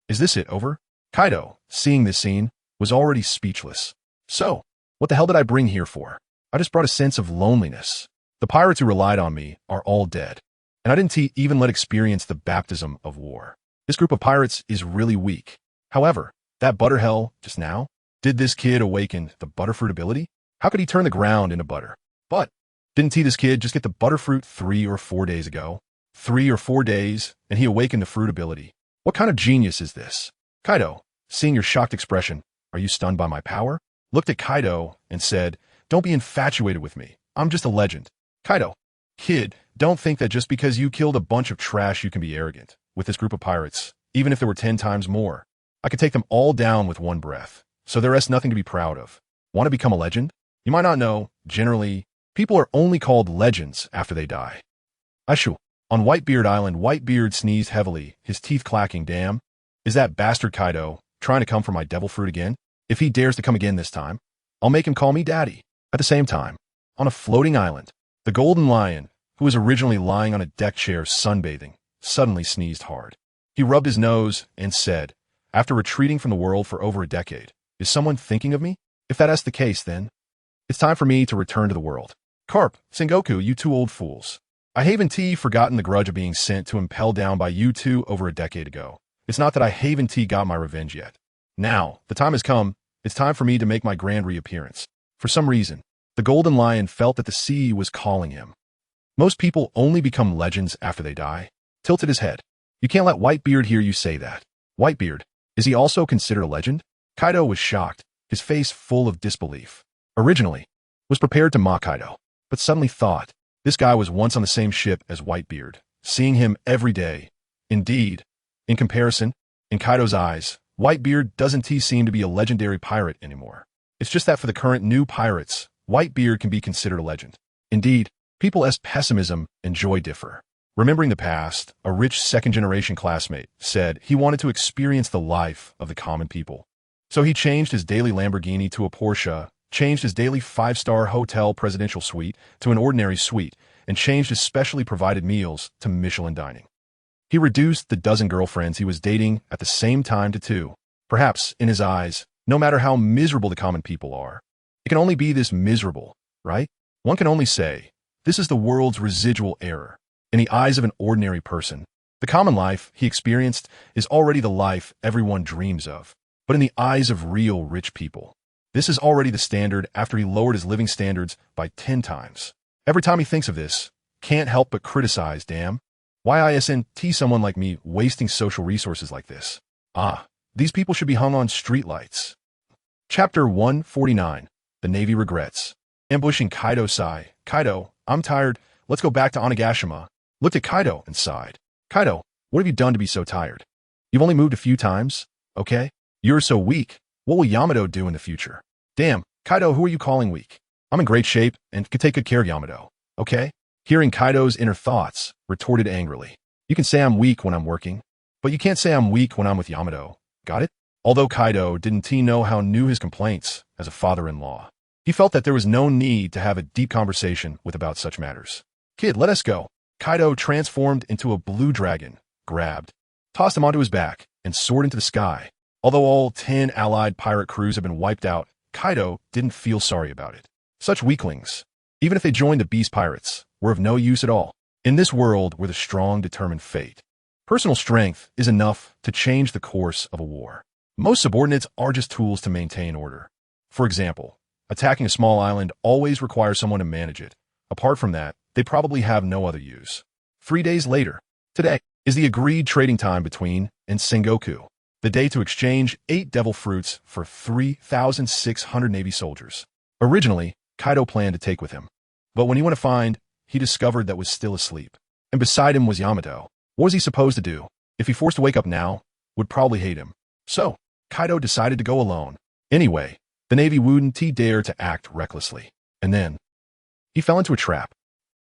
Is this it over? Kaido, seeing this scene, was already speechless. So, what the hell did I bring here for? I just brought a sense of loneliness. The pirates who relied on me are all dead, and I didn't even let experience the baptism of war. This group of pirates is really weak. However, that butter hell just now, did this kid awaken the butterfruit ability? How could he turn the ground into butter? But, didn't this kid just get the butterfruit 3 or 4 days ago? 3 or 4 days, and he awakened the fruit ability. What kind of genius is this? Kaido, seeing your shocked expression, are you stunned by my power? Looked at Kaido and said, don't be infatuated with me. I'm just a legend. Kaido, kid, don't think that just because you killed a bunch of trash you can be arrogant. With this group of pirates, even if there were 10 times more, I could take them all down with one breath. So there is nothing to be proud of. Want to become a legend? You might not know, generally, people are only called legends after they die. Ashu. On Whitebeard Island, Whitebeard sneezed heavily, his teeth clacking. Damn. Is that bastard Kaido trying to come for my devil fruit again? If he dares to come again this time, I'll make him call me daddy. At the same time, on a floating island, the Golden Lion, who was originally lying on a deck chair sunbathing, suddenly sneezed hard. He rubbed his nose and said, after retreating from the world for over a decade, is someone thinking of me? If that is the case, then it's time for me to return to the world. Carp, Sengoku, you 2 old fools. I haven't forgotten the grudge of being sent to impel down by you 2 over a decade ago. It's not that I haven't got my revenge yet. Now, the time has come. It's time for me to make my grand reappearance. For some reason, the Golden Lion felt that the sea was calling him. Most people only become legends after they die. Tilted his head. You can't let Whitebeard hear you say that. Whitebeard, is he also considered a legend? Kaido was shocked, his face full of disbelief. Originally, was prepared to mock Kaido, but suddenly thought, this guy was once on the same ship as Whitebeard, seeing him every day. Indeed, in comparison, in Kaido's eyes, Whitebeard doesn't seem to be a legendary pirate anymore. It's just that for the current new pirates, Whitebeard can be considered a legend. Indeed, people's pessimism and joy differ. Remembering the past, a rich second-generation classmate said he wanted to experience the life of the common people. So he changed his daily Lamborghini to a Porsche, changed his daily 5-star hotel presidential suite to an ordinary suite, and changed his specially provided meals to Michelin dining. He reduced the dozen girlfriends he was dating at the same time to 2. Perhaps, in his eyes, no matter how miserable the common people are, it can only be this miserable, right? One can only say, this is the world's residual error. In the eyes of an ordinary person, the common life he experienced is already the life everyone dreams of. But in the eyes of real rich people, this is already the standard after he lowered his living standards by 10 times. Every time he thinks of this, can't help but criticize, damn. Why isn't someone like me wasting social resources like this? These people should be hung on streetlights. Chapter 149. The Navy Regrets. Ambushing Kaido sigh. Kaido, I'm tired. Let's go back to Onigashima. Looked at Kaido and sighed. Kaido, what have you done to be so tired? You've only moved a few times, okay? You're so weak. What will Yamato do in the future? Damn, Kaido, who are you calling weak? I'm in great shape and could take good care of Yamato, okay? Hearing Kaido's inner thoughts, retorted angrily. You can say I'm weak when I'm working, but you can't say I'm weak when I'm with Yamato. Got it? Although Kaido didn't know how new his complaints as a father-in-law, he felt that there was no need to have a deep conversation with about such matters. Kid, let us go. Kaido transformed into a blue dragon, grabbed, tossed him onto his back, and soared into the sky. Although all 10 allied pirate crews had been wiped out, Kaido didn't feel sorry about it. Such weaklings, even if they joined the Beast Pirates, were of no use at all. In this world where the strong determine fate, personal strength is enough to change the course of a war. Most subordinates are just tools to maintain order. For example, attacking a small island always requires someone to manage it. Apart from that, they probably have no other use. 3 days later, today, is the agreed trading time between and Sengoku, the day to exchange 8 devil fruits for 3,600 Navy soldiers. Originally, Kaido planned to take with him, but when he went to find, he discovered that was still asleep. And beside him was Yamato. What was he supposed to do? If he forced to wake up now, would probably hate him. So, Kaido decided to go alone. Anyway, the Navy wouldn't dare to act recklessly. And then, he fell into a trap.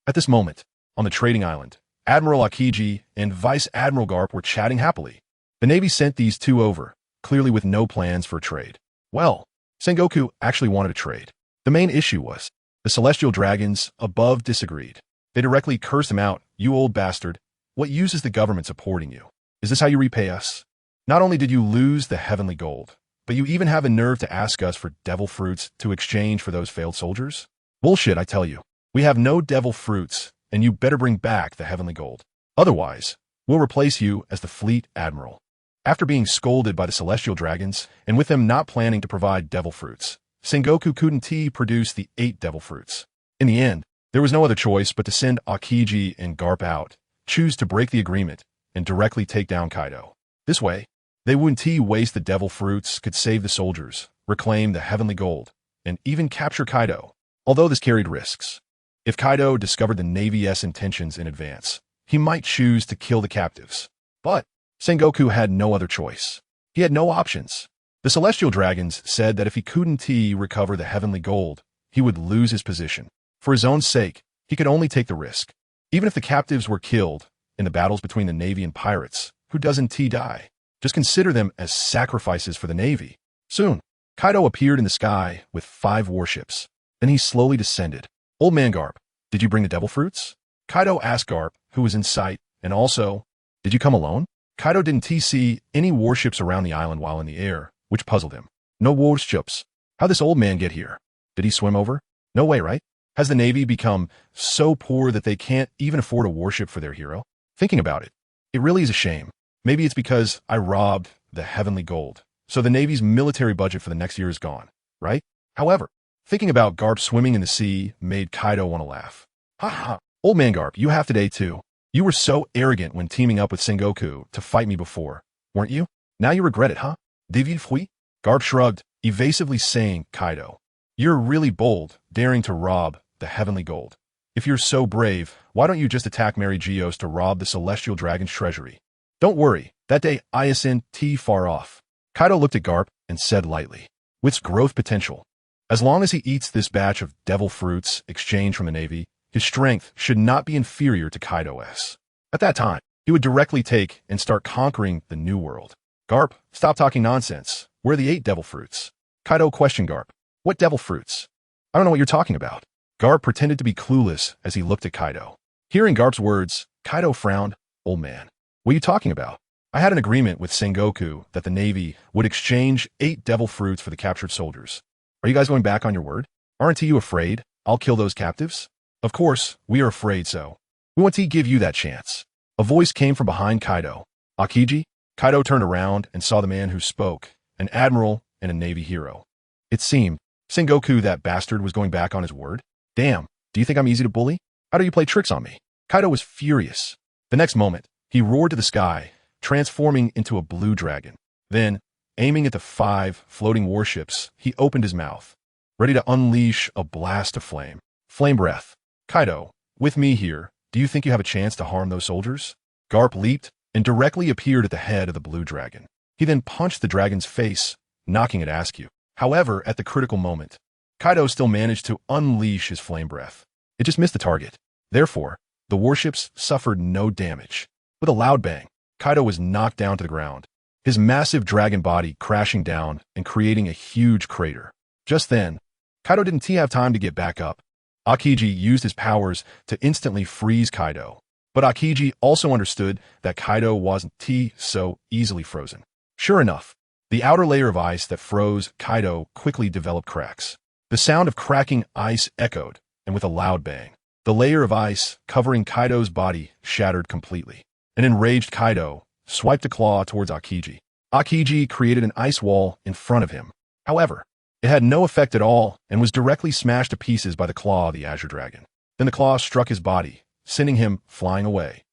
At this moment, on the trading island, Admiral Akiji and Vice Admiral Garp were chatting happily. The Navy sent these two over, clearly with no plans for a trade. Well, Sengoku actually wanted a trade. The main issue was, the Celestial Dragons above disagreed. They directly cursed him out. You old bastard. What use is the government supporting you? Is this how you repay us? Not only did you lose the heavenly gold, but you even have a nerve to ask us for devil fruits to exchange for those failed soldiers? Bullshit, I tell you. We have no devil fruits, and you better bring back the heavenly gold. Otherwise, we'll replace you as the fleet admiral. After being scolded by the Celestial Dragons, and with them not planning to provide devil fruits, Sengoku couldn't produce the 8 devil fruits. In the end, there was no other choice but to send Akiji and Garp out, choose to break the agreement, and directly take down Kaido. This way, they wouldn't waste the devil fruits, could save the soldiers, reclaim the heavenly gold, and even capture Kaido. Although this carried risks. If Kaido discovered the Navy's intentions in advance, he might choose to kill the captives. But Sengoku had no other choice. He had no options. The Celestial Dragons said that if he couldn't recover the heavenly gold, he would lose his position. For his own sake, he could only take the risk. Even if the captives were killed in the battles between the Navy and pirates, who doesn't die? Just consider them as sacrifices for the Navy. Soon, Kaido appeared in the sky with 5 warships. Then he slowly descended. Old man Garp, did you bring the devil fruits? Kaido asked Garp, who was in sight, and also, did you come alone? Kaido didn't see any warships around the island while in the air, which puzzled him. No warships. How'd this old man get here? Did he swim over? No way, right? Has the Navy become so poor that they can't even afford a warship for their hero? Thinking about it, it really is a shame. Maybe it's because I robbed the heavenly gold, so the Navy's military budget for the next year is gone, right? However, thinking about Garp swimming in the sea made Kaido want to laugh. Ha ha, old man Garp, you have today too. You were so arrogant when teaming up with Sengoku to fight me before, weren't you? Now you regret it, huh? David Fui? Garp shrugged, evasively saying, Kaido, You're really bold, daring to rob the heavenly gold. If you're so brave, why don't you just attack Mary Geos to rob the celestial dragon's treasury? Don't worry, that day isn't far off. Kaido looked at Garp and said lightly, with growth potential. As long as he eats this batch of devil fruits exchanged from the Navy, his strength should not be inferior to Kaido's. At that time, he would directly take and start conquering the New World. Garp, stop talking nonsense. Where are the 8 devil fruits? Kaido questioned Garp. What devil fruits? I don't know what you're talking about. Garp pretended to be clueless as he looked at Kaido. Hearing Garp's words, Kaido frowned. Old man, what are you talking about? I had an agreement with Sengoku that the Navy would exchange 8 devil fruits for the captured soldiers. Are you guys going back on your word? Aren't you afraid I'll kill those captives? Of course, we are afraid so. We want to give you that chance. A voice came from behind Kaido. Akiji? Kaido turned around and saw the man who spoke, an admiral and a Navy hero. It seemed Sengoku, that bastard, was going back on his word. Damn, do you think I'm easy to bully? How do you play tricks on me? Kaido was furious. The next moment, he roared to the sky, transforming into a blue dragon. Then, aiming at the 5 floating warships, he opened his mouth, ready to unleash a blast of flame. Flame breath. Kaido, with me here, do you think you have a chance to harm those soldiers? Garp leaped and directly appeared at the head of the blue dragon. He then punched the dragon's face, knocking it askew. However, at the critical moment, Kaido still managed to unleash his flame breath. It just missed the target. Therefore, the warships suffered no damage. With a loud bang, Kaido was knocked down to the ground, his massive dragon body crashing down and creating a huge crater. Just then, Kaido didn't have time to get back up. Akiji used his powers to instantly freeze Kaido. But Akiji also understood that Kaido wasn't so easily frozen. Sure enough, the outer layer of ice that froze Kaido quickly developed cracks. The sound of cracking ice echoed, and with a loud bang, the layer of ice covering Kaido's body shattered completely. An enraged Kaido swiped a claw towards Akiji. Akiji created an ice wall in front of him. However, it had no effect at all and was directly smashed to pieces by the claw of the Azure Dragon. Then the claw struck his body, sending him flying away.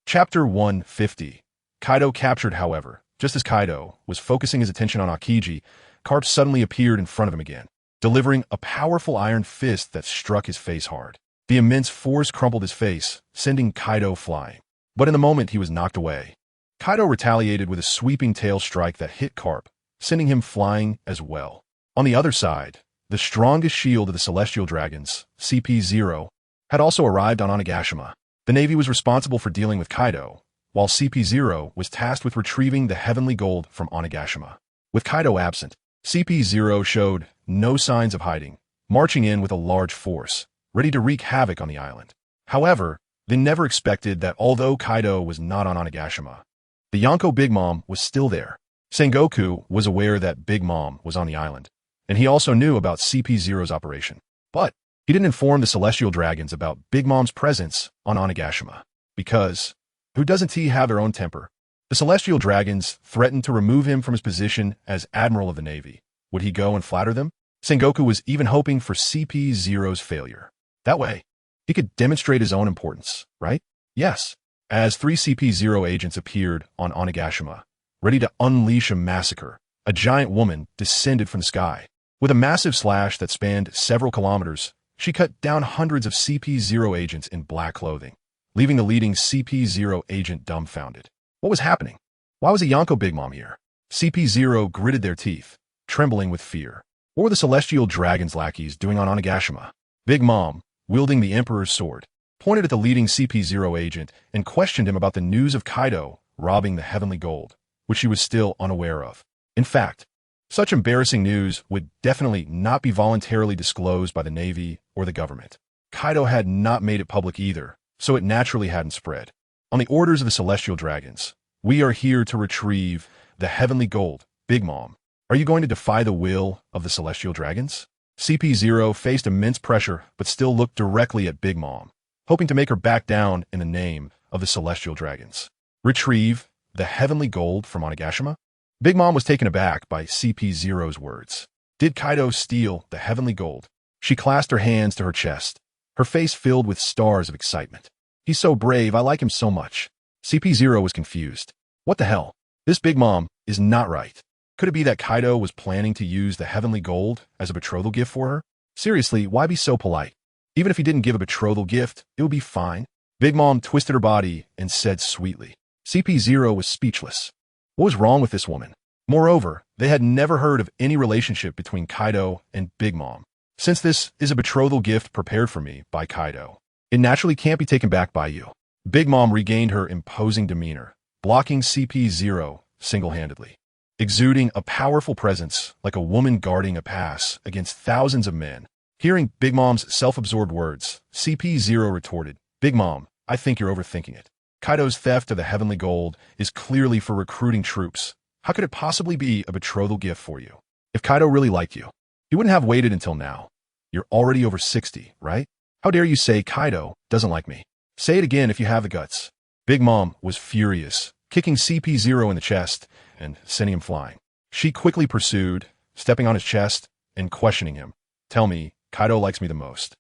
Chapter 150. Kaido captured, however. Just as Kaido was focusing his attention on Akiji, Garp suddenly appeared in front of him again, delivering a powerful iron fist that struck his face hard. The immense force crumpled his face, sending Kaido flying. But in the moment he was knocked away, Kaido retaliated with a sweeping tail strike that hit Garp, sending him flying as well. On the other side, the strongest shield of the Celestial Dragons, CP0, had also arrived on Onigashima. The Navy was responsible for dealing with Kaido, while CP0 was tasked with retrieving the heavenly gold from Onigashima. With Kaido absent, CP0 showed no signs of hiding, marching in with a large force, ready to wreak havoc on the island. However, they never expected that although Kaido was not on Onigashima, the Yonko Big Mom was still there. Sengoku was aware that Big Mom was on the island, and he also knew about CP0's operation. But he didn't inform the Celestial Dragons about Big Mom's presence on Onigashima, because who doesn't he have their own temper? The Celestial Dragons threatened to remove him from his position as Admiral of the Navy. Would he go and flatter them? Sengoku was even hoping for CP0's failure. That way, he could demonstrate his own importance, right? Yes. As 3 CP0 agents appeared on Onigashima, ready to unleash a massacre, a giant woman descended from the sky. With a massive slash that spanned several kilometers, she cut down hundreds of CP0 agents in black clothing, leaving the leading CP0 agent dumbfounded. What was happening? Why was a Yonko Big Mom here? CP0 gritted their teeth, trembling with fear. What were the Celestial Dragon's lackeys doing on Onigashima? Big Mom, wielding the Emperor's sword, pointed at the leading CP0 agent and questioned him about the news of Kaido robbing the heavenly gold, which she was still unaware of. In fact, such embarrassing news would definitely not be voluntarily disclosed by the Navy or the government. Kaido had not made it public either, so it naturally hadn't spread. On the orders of the Celestial Dragons, we are here to retrieve the heavenly gold. Big Mom, are you going to defy the will of the Celestial Dragons? CP0 faced immense pressure but still looked directly at Big Mom, hoping to make her back down in the name of the Celestial Dragons. Retrieve the heavenly gold from Onigashima? Big Mom was taken aback by CP0's words. Did Kaido steal the heavenly gold? She clasped her hands to her chest, her face filled with stars of excitement. He's so brave, I like him so much. CP0 was confused. What the hell? This Big Mom is not right. Could it be that Kaido was planning to use the heavenly gold as a betrothal gift for her? Seriously, why be so polite? Even if he didn't give a betrothal gift, it would be fine. Big Mom twisted her body and said sweetly. CP0 was speechless. What was wrong with this woman? Moreover, they had never heard of any relationship between Kaido and Big Mom. Since this is a betrothal gift prepared for me by Kaido, it naturally can't be taken back by you. Big Mom regained her imposing demeanor, blocking CP0 single-handedly, exuding a powerful presence like a woman guarding a pass against thousands of men. Hearing Big Mom's self-absorbed words, CP0 retorted, Big Mom, I think you're overthinking it. Kaido's theft of the heavenly gold is clearly for recruiting troops. How could it possibly be a betrothal gift for you? If Kaido really liked you, he wouldn't have waited until now. You're already over 60, right? How dare you say Kaido doesn't like me? Say it again if you have the guts. Big Mom was furious, kicking CP0 in the chest and sending him flying. She quickly pursued, stepping on his chest and questioning him. Tell me, Kaido likes me the most.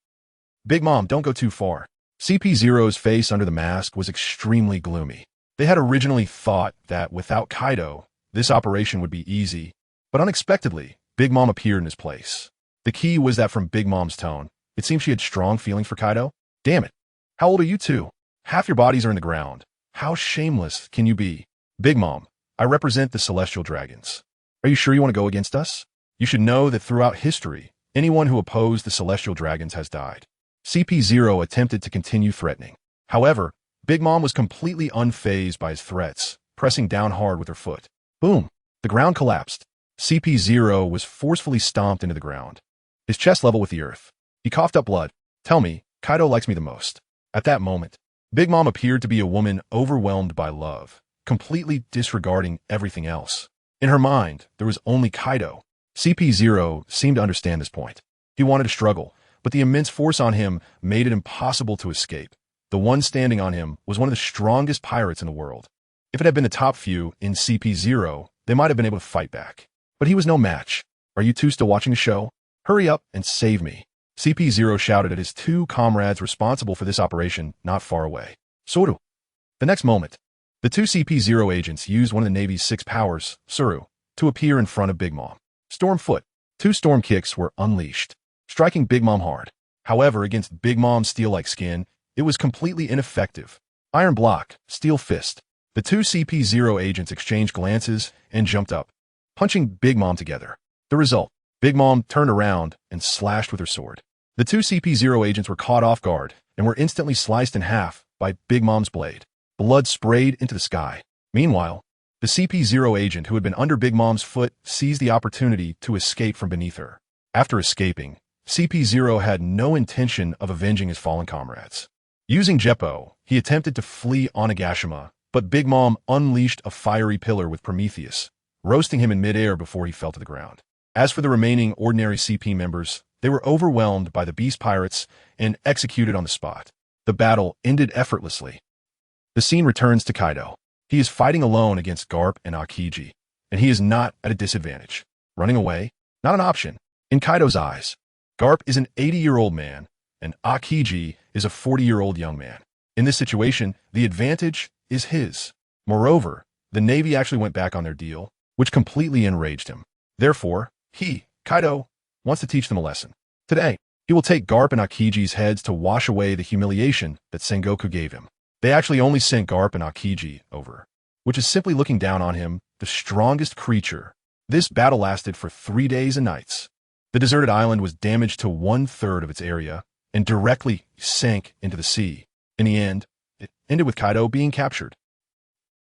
Big Mom, don't go too far. CP0's face under the mask was extremely gloomy. They had originally thought that without Kaido, this operation would be easy, but unexpectedly, Big Mom appeared in his place. The key was that from Big Mom's tone, it seemed she had strong feelings for Kaido. Damn it. How old are you two? Half your bodies are in the ground. How shameless can you be? Big Mom, I represent the Celestial Dragons. Are you sure you want to go against us? You should know that throughout history, anyone who opposed the Celestial Dragons has died. CP0 attempted to continue threatening. However, Big Mom was completely unfazed by his threats, pressing down hard with her foot. Boom! The ground collapsed. CP0 was forcefully stomped into the ground, his chest level with the earth. He coughed up blood. Tell me, Kaido likes me the most. At that moment, Big Mom appeared to be a woman overwhelmed by love, completely disregarding everything else. In her mind, there was only Kaido. CP0 seemed to understand this point. He wanted to struggle, but the immense force on him made it impossible to escape. The one standing on him was one of the strongest pirates in the world. If it had been the top few in CP0, they might have been able to fight back. But he was no match. Are you two still watching the show? Hurry up and save me. CP0 shouted at his two comrades responsible for this operation not far away. Soru. The next moment, the two CP0 agents used one of the Navy's 6 powers, Suru, to appear in front of Big Mom. Storm Foot. 2 storm kicks were unleashed, striking Big Mom hard. However, against Big Mom's steel-like skin, it was completely ineffective. Iron Block, Steel Fist. The two CP0 agents exchanged glances and jumped up, punching Big Mom together. The result, Big Mom turned around and slashed with her sword. The two CP0 agents were caught off guard and were instantly sliced in half by Big Mom's blade. Blood sprayed into the sky. Meanwhile, the CP0 agent who had been under Big Mom's foot seized the opportunity to escape from beneath her. After escaping, CP0 had no intention of avenging his fallen comrades. Using Jeppo, he attempted to flee Onigashima, but Big Mom unleashed a fiery pillar with Prometheus, roasting him in midair before he fell to the ground. As for the remaining ordinary CP members, they were overwhelmed by the beast pirates and executed on the spot. The battle ended effortlessly. The scene returns to Kaido. He is fighting alone against Garp and Aokiji, and he is not at a disadvantage. Running away? Not an option. In Kaido's eyes, Garp is an 80-year-old man, and Aokiji is a 40-year-old young man. In this situation, the advantage is his. Moreover, the Navy actually went back on their deal, which completely enraged him. Therefore, Kaido, wants to teach them a lesson. Today, he will take Garp and Aokiji's heads to wash away the humiliation that Sengoku gave him. They actually only sent Garp and Aokiji over, which is simply looking down on him, the strongest creature. This battle lasted for 3 days and nights. The deserted island was damaged to 1/3 of its area and directly sank into the sea. In the end, it ended with Kaido being captured.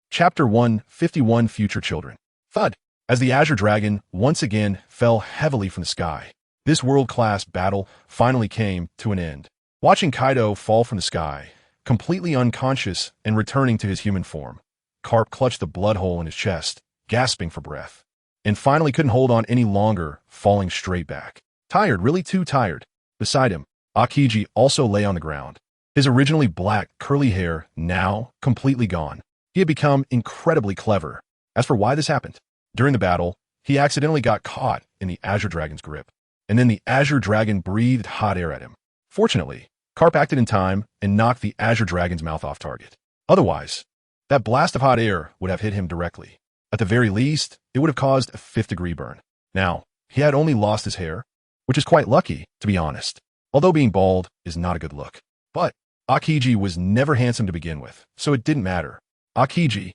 Chapter 151 Future Children. Thud. As the Azure Dragon once again fell heavily from the sky, this world-class battle finally came to an end. Watching Kaido fall from the sky, completely unconscious and returning to his human form, Garp clutched the blood hole in his chest, gasping for breath, and finally couldn't hold on any longer, falling straight back. Tired, really too tired. Beside him, Aokiji also lay on the ground, his originally black, curly hair now completely gone. He had become incredibly clever. As for why this happened, during the battle, he accidentally got caught in the Azure Dragon's grip, and then the Azure Dragon breathed hot air at him. Fortunately, Garp acted in time and knocked the Azure Dragon's mouth off target. Otherwise, that blast of hot air would have hit him directly. At the very least, it would have caused a fifth-degree burn. Now, he had only lost his hair, which is quite lucky, to be honest, although being bald is not a good look. But Akiji was never handsome to begin with, so it didn't matter. Akiji,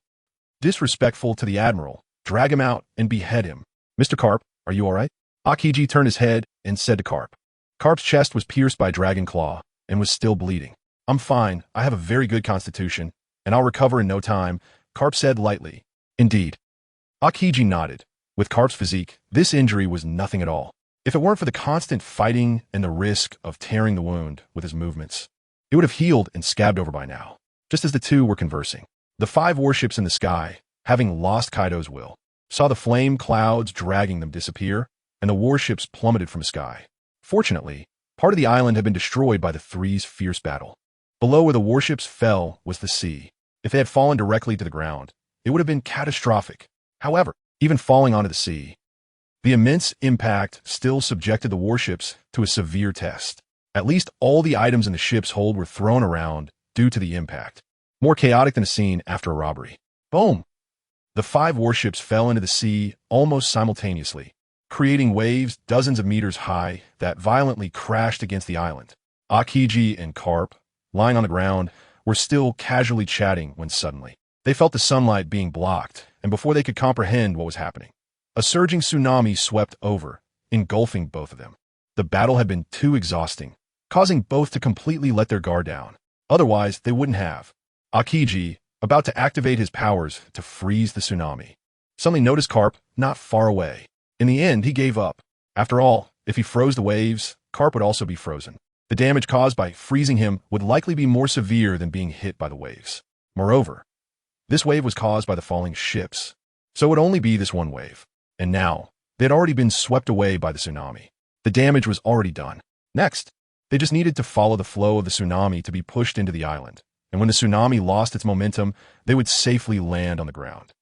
disrespectful to the admiral, drag him out and behead him. Mr. Carp, are you all right? Akiji turned his head and said to Carp. Carp's chest was pierced by dragon claw and was still bleeding. I'm fine, I have a very good constitution, and I'll recover in no time, Carp said lightly. Indeed. Akiji nodded. With Carp's physique, this injury was nothing at all. If it weren't for the constant fighting and the risk of tearing the wound with his movements, it would have healed and scabbed over by now, just as the two were conversing. The 5 warships in the sky, having lost Kaido's will, saw the flame clouds dragging them disappear, and the warships plummeted from the sky. Fortunately, part of the island had been destroyed by the Three's fierce battle. Below where the warships fell was the sea. If they had fallen directly to the ground, it would have been catastrophic. However, even falling onto the sea, the immense impact still subjected the warships to a severe test. At least all the items in the ship's hold were thrown around due to the impact. More chaotic than a scene after a robbery. Boom! The 5 warships fell into the sea almost simultaneously, creating waves dozens of meters high that violently crashed against the island. Akiji and Carp, lying on the ground, were still casually chatting when suddenly they felt the sunlight being blocked, and before they could comprehend what was happening, a surging tsunami swept over, engulfing both of them. The battle had been too exhausting, causing both to completely let their guard down. Otherwise, they wouldn't have. Akiji, about to activate his powers to freeze the tsunami, suddenly noticed Carp not far away. In the end, he gave up. After all, if he froze the waves, Carp would also be frozen. The damage caused by freezing him would likely be more severe than being hit by the waves. Moreover, this wave was caused by the falling ships, so it would only be this one wave. And now, they had already been swept away by the tsunami. The damage was already done. Next, they just needed to follow the flow of the tsunami to be pushed into the island, and when the tsunami lost its momentum, they would safely land on the ground.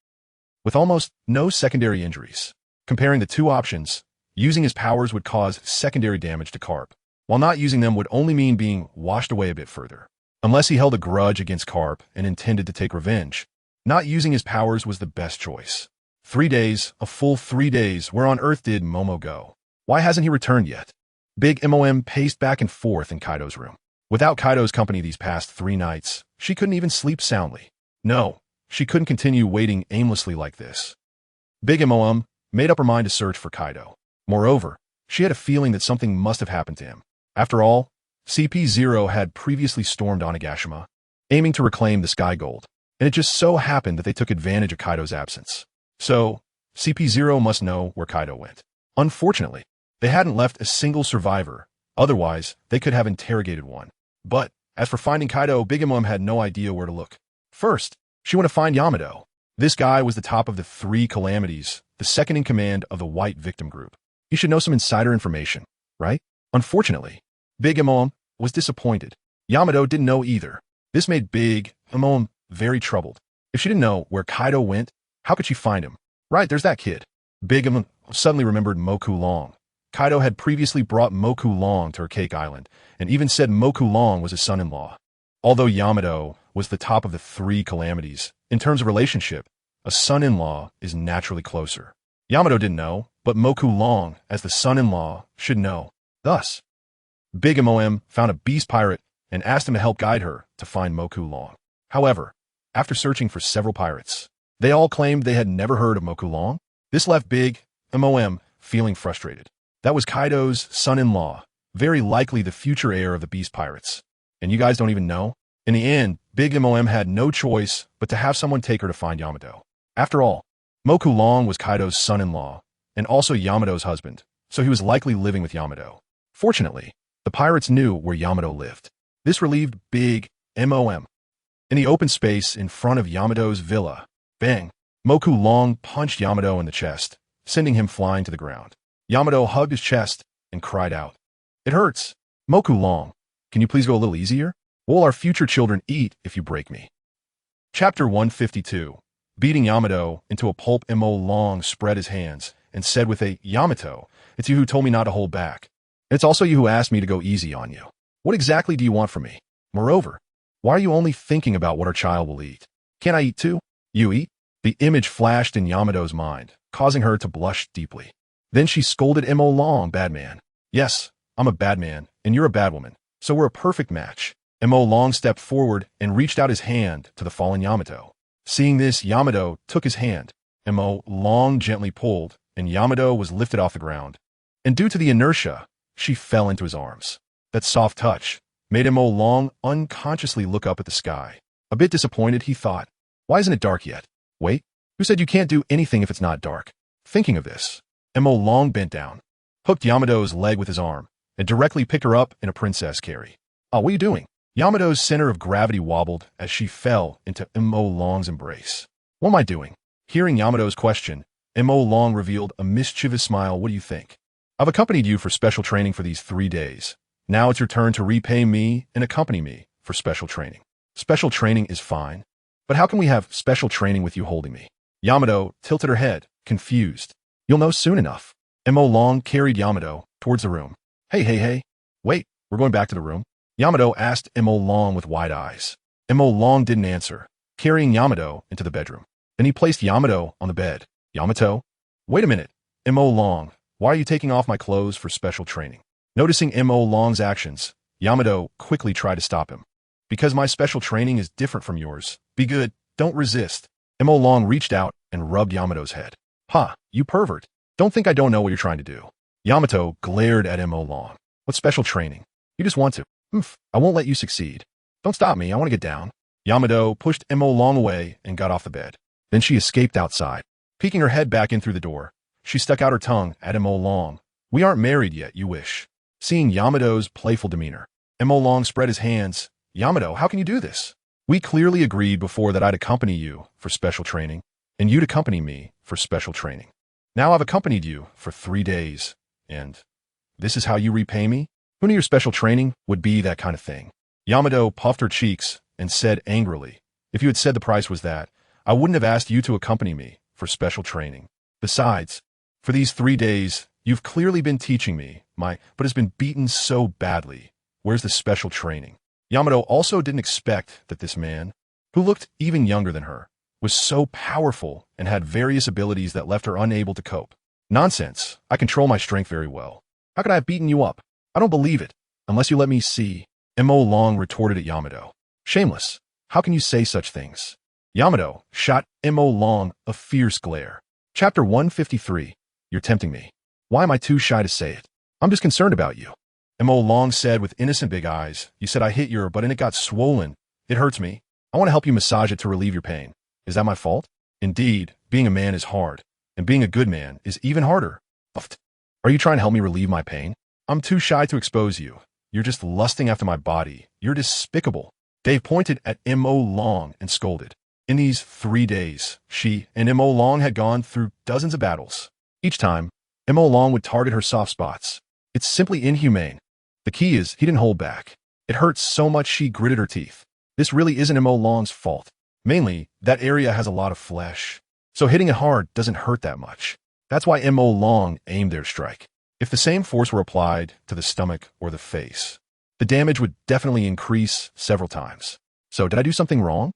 With almost no secondary injuries. Comparing the two options, using his powers would cause secondary damage to Carp, while not using them would only mean being washed away a bit further. Unless he held a grudge against Carp and intended to take revenge, not using his powers was the best choice. 3 days, a full 3 days, where on earth did Momo go? Why hasn't he returned yet? Big Mom paced back and forth in Kaido's room. Without Kaido's company these past 3 nights, she couldn't even sleep soundly. No, she couldn't continue waiting aimlessly like this. Big Mom made up her mind to search for Kaido. Moreover, she had a feeling that something must have happened to him. After all, CP0 had previously stormed Onigashima, aiming to reclaim the Sky Gold, and it just so happened that they took advantage of Kaido's absence. So, CP0 must know where Kaido went. Unfortunately, they hadn't left a single survivor, otherwise they could have interrogated one. But, as for finding Kaido, Big Mom had no idea where to look. First, she wanted to find Yamato. This guy was the top of the 3 calamities, the second in command of the White Victim Group. He should know some insider information, right? Unfortunately, Big Mom was disappointed. Yamato didn't know either. This made Big Mom very troubled. If she didn't know where Kaido went, how could she find him? Right, there's that kid. Big Mom suddenly remembered Moku Long. Kaido had previously brought Moku Long to her Cake Island, and even said Moku Long was his son-in-law. Although Yamato was the top of the 3 calamities, in terms of relationship, a son-in-law is naturally closer. Yamato didn't know, but Moku Long, as the son-in-law, should know. Thus, Big Mom found a beast pirate and asked him to help guide her to find Moku Long. However, after searching for several pirates, they all claimed they had never heard of Moku Long. This left Big Mom feeling frustrated. That was Kaido's son-in-law, very likely the future heir of the beast pirates. And you guys don't even know? In the end, Big Mom had no choice but to have someone take her to find Yamato. After all, Moku Long was Kaido's son-in-law, and also Yamato's husband, so he was likely living with Yamato. Fortunately, the pirates knew where Yamato lived. This relieved Big Mom. In the open space in front of Yamato's villa, bang, Moku Long punched Yamato in the chest, sending him flying to the ground. Yamato hugged his chest and cried out, "It hurts. Moku Long, can you please go a little easier? What will our future children eat if you break me?" Chapter 152. Beating Yamato into a pulp, Mo Long spread his hands and said with a, "Yamato, it's you who told me not to hold back. And it's also you who asked me to go easy on you. What exactly do you want from me? Moreover, why are you only thinking about what our child will eat? Can't I eat too? You eat? The image flashed in Yamato's mind, causing her to blush deeply. Then she scolded Mo Long, "Bad man. Yes, I'm a bad man, and you're a bad woman, so we're a perfect match." Mo Long stepped forward and reached out his hand to the fallen Yamato. Seeing this, Yamato took his hand. Mo Long gently pulled, and Yamato was lifted off the ground. And due to the inertia, she fell into his arms. That soft touch made Mo Long unconsciously look up at the sky. A bit disappointed, he thought, "Why isn't it dark yet? Wait, who said you can't do anything if it's not dark?" Thinking of this, Mo Long bent down, hooked Yamato's leg with his arm, and directly picked her up in a princess carry. "Oh, what are you doing?" Yamato's center of gravity wobbled as she fell into Mo Long's embrace. "What am I doing?" Hearing Yamato's question, Mo Long revealed a mischievous smile. "What do you think? I've accompanied you for special training for these 3 days. Now it's your turn to repay me and accompany me for special training." "Special training is fine, but how can we have special training with you holding me?" Yamato tilted her head, confused. "You'll know soon enough." Mo Long carried Yamato towards the room. Hey. Wait, we're going back to the room?" Yamato asked Mo Long with wide eyes. Mo Long didn't answer, carrying Yamato into the bedroom. Then he placed Yamato on the bed. "Yamato? Wait a minute. Mo Long, why are you taking off my clothes for special training?" Noticing Mo Long's actions, Yamato quickly tried to stop him. "Because my special training is different from yours. Be good, don't resist." Mo Long reached out and rubbed Yamato's head. "Ha, you pervert. Don't think I don't know what you're trying to do." Yamato glared at Mo Long. "What special training? You just want to. I won't let you succeed. Don't stop me, I want to get down." Yamato pushed Mo Long away and got off the bed. Then she escaped outside. Peeking her head back in through the door, she stuck out her tongue at Mo Long. "We aren't married yet, you wish." Seeing Yamato's playful demeanor, Mo Long spread his hands. "Yamato, how can you do this? We clearly agreed before that I'd accompany you for special training, and you'd accompany me for special training. Now I've accompanied you for 3 days, and this is how you repay me? Who knew your special training would be that kind of thing?" Yamato puffed her cheeks and said angrily, "If you had said the price was that, I wouldn't have asked you to accompany me for special training. Besides, for these 3 days, you've clearly been teaching me, but has been beaten so badly. Where's the special training?" Yamato also didn't expect that this man, who looked even younger than her, was so powerful and had various abilities that left her unable to cope. "Nonsense. I control my strength very well. How could I have beaten you up? I don't believe it, unless you let me see." Mo Long retorted at Yamato. "Shameless. How can you say such things?" Yamato shot Mo Long a fierce glare. Chapter 153. "You're tempting me. Why am I too shy to say it? I'm just concerned about you." Mo Long said with innocent big eyes. "You said I hit your butt and it got swollen. It hurts me. I want to help you massage it to relieve your pain. Is that my fault?" "Indeed, being a man is hard, and being a good man is even harder." "Puffed. Are you trying to help me relieve my pain?" "I'm too shy to expose you. You're just lusting after my body. You're despicable." Dave pointed at Mo Long and scolded. In these 3 days, she and Mo Long had gone through dozens of battles. Each time, Mo Long would target her soft spots. It's simply inhumane. The key is he didn't hold back. It hurt so much she gritted her teeth. This really isn't Mo Long's fault. Mainly, that area has a lot of flesh, so hitting it hard doesn't hurt that much. That's why Mo Long aimed their strike. If the same force were applied to the stomach or the face, the damage would definitely increase several times. So did I do something wrong?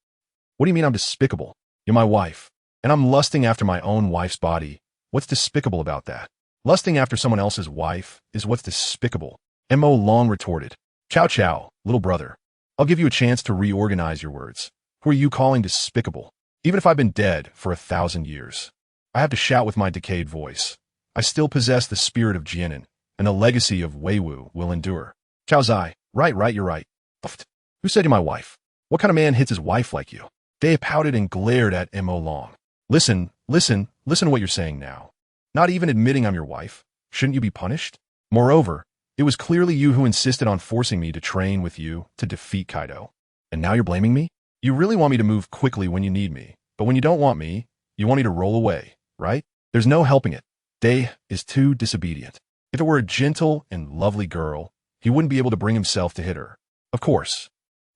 What do you mean I'm despicable? You're my wife, and I'm lusting after my own wife's body. What's despicable about that? Lusting after someone else's wife is what's despicable. Mo Long retorted. Chow, little brother. I'll give you a chance to reorganize your words. Who are you calling despicable? Even if I've been dead for 1,000 years, I have to shout with my decayed voice. I still possess the spirit of Jianan, and the legacy of Weiwu will endure. Chao Zai, right, you're right. Puffed. Who said you're my wife? What kind of man hits his wife like you? They pouted and glared at Mo Long. Listen to what you're saying now. Not even admitting I'm your wife. Shouldn't you be punished? Moreover, it was clearly you who insisted on forcing me to train with you to defeat Kaido. And now you're blaming me? You really want me to move quickly when you need me, but when you don't want me, you want me to roll away, right? There's no helping it. Day is too disobedient. If it were a gentle and lovely girl, he wouldn't be able to bring himself to hit her. Of course.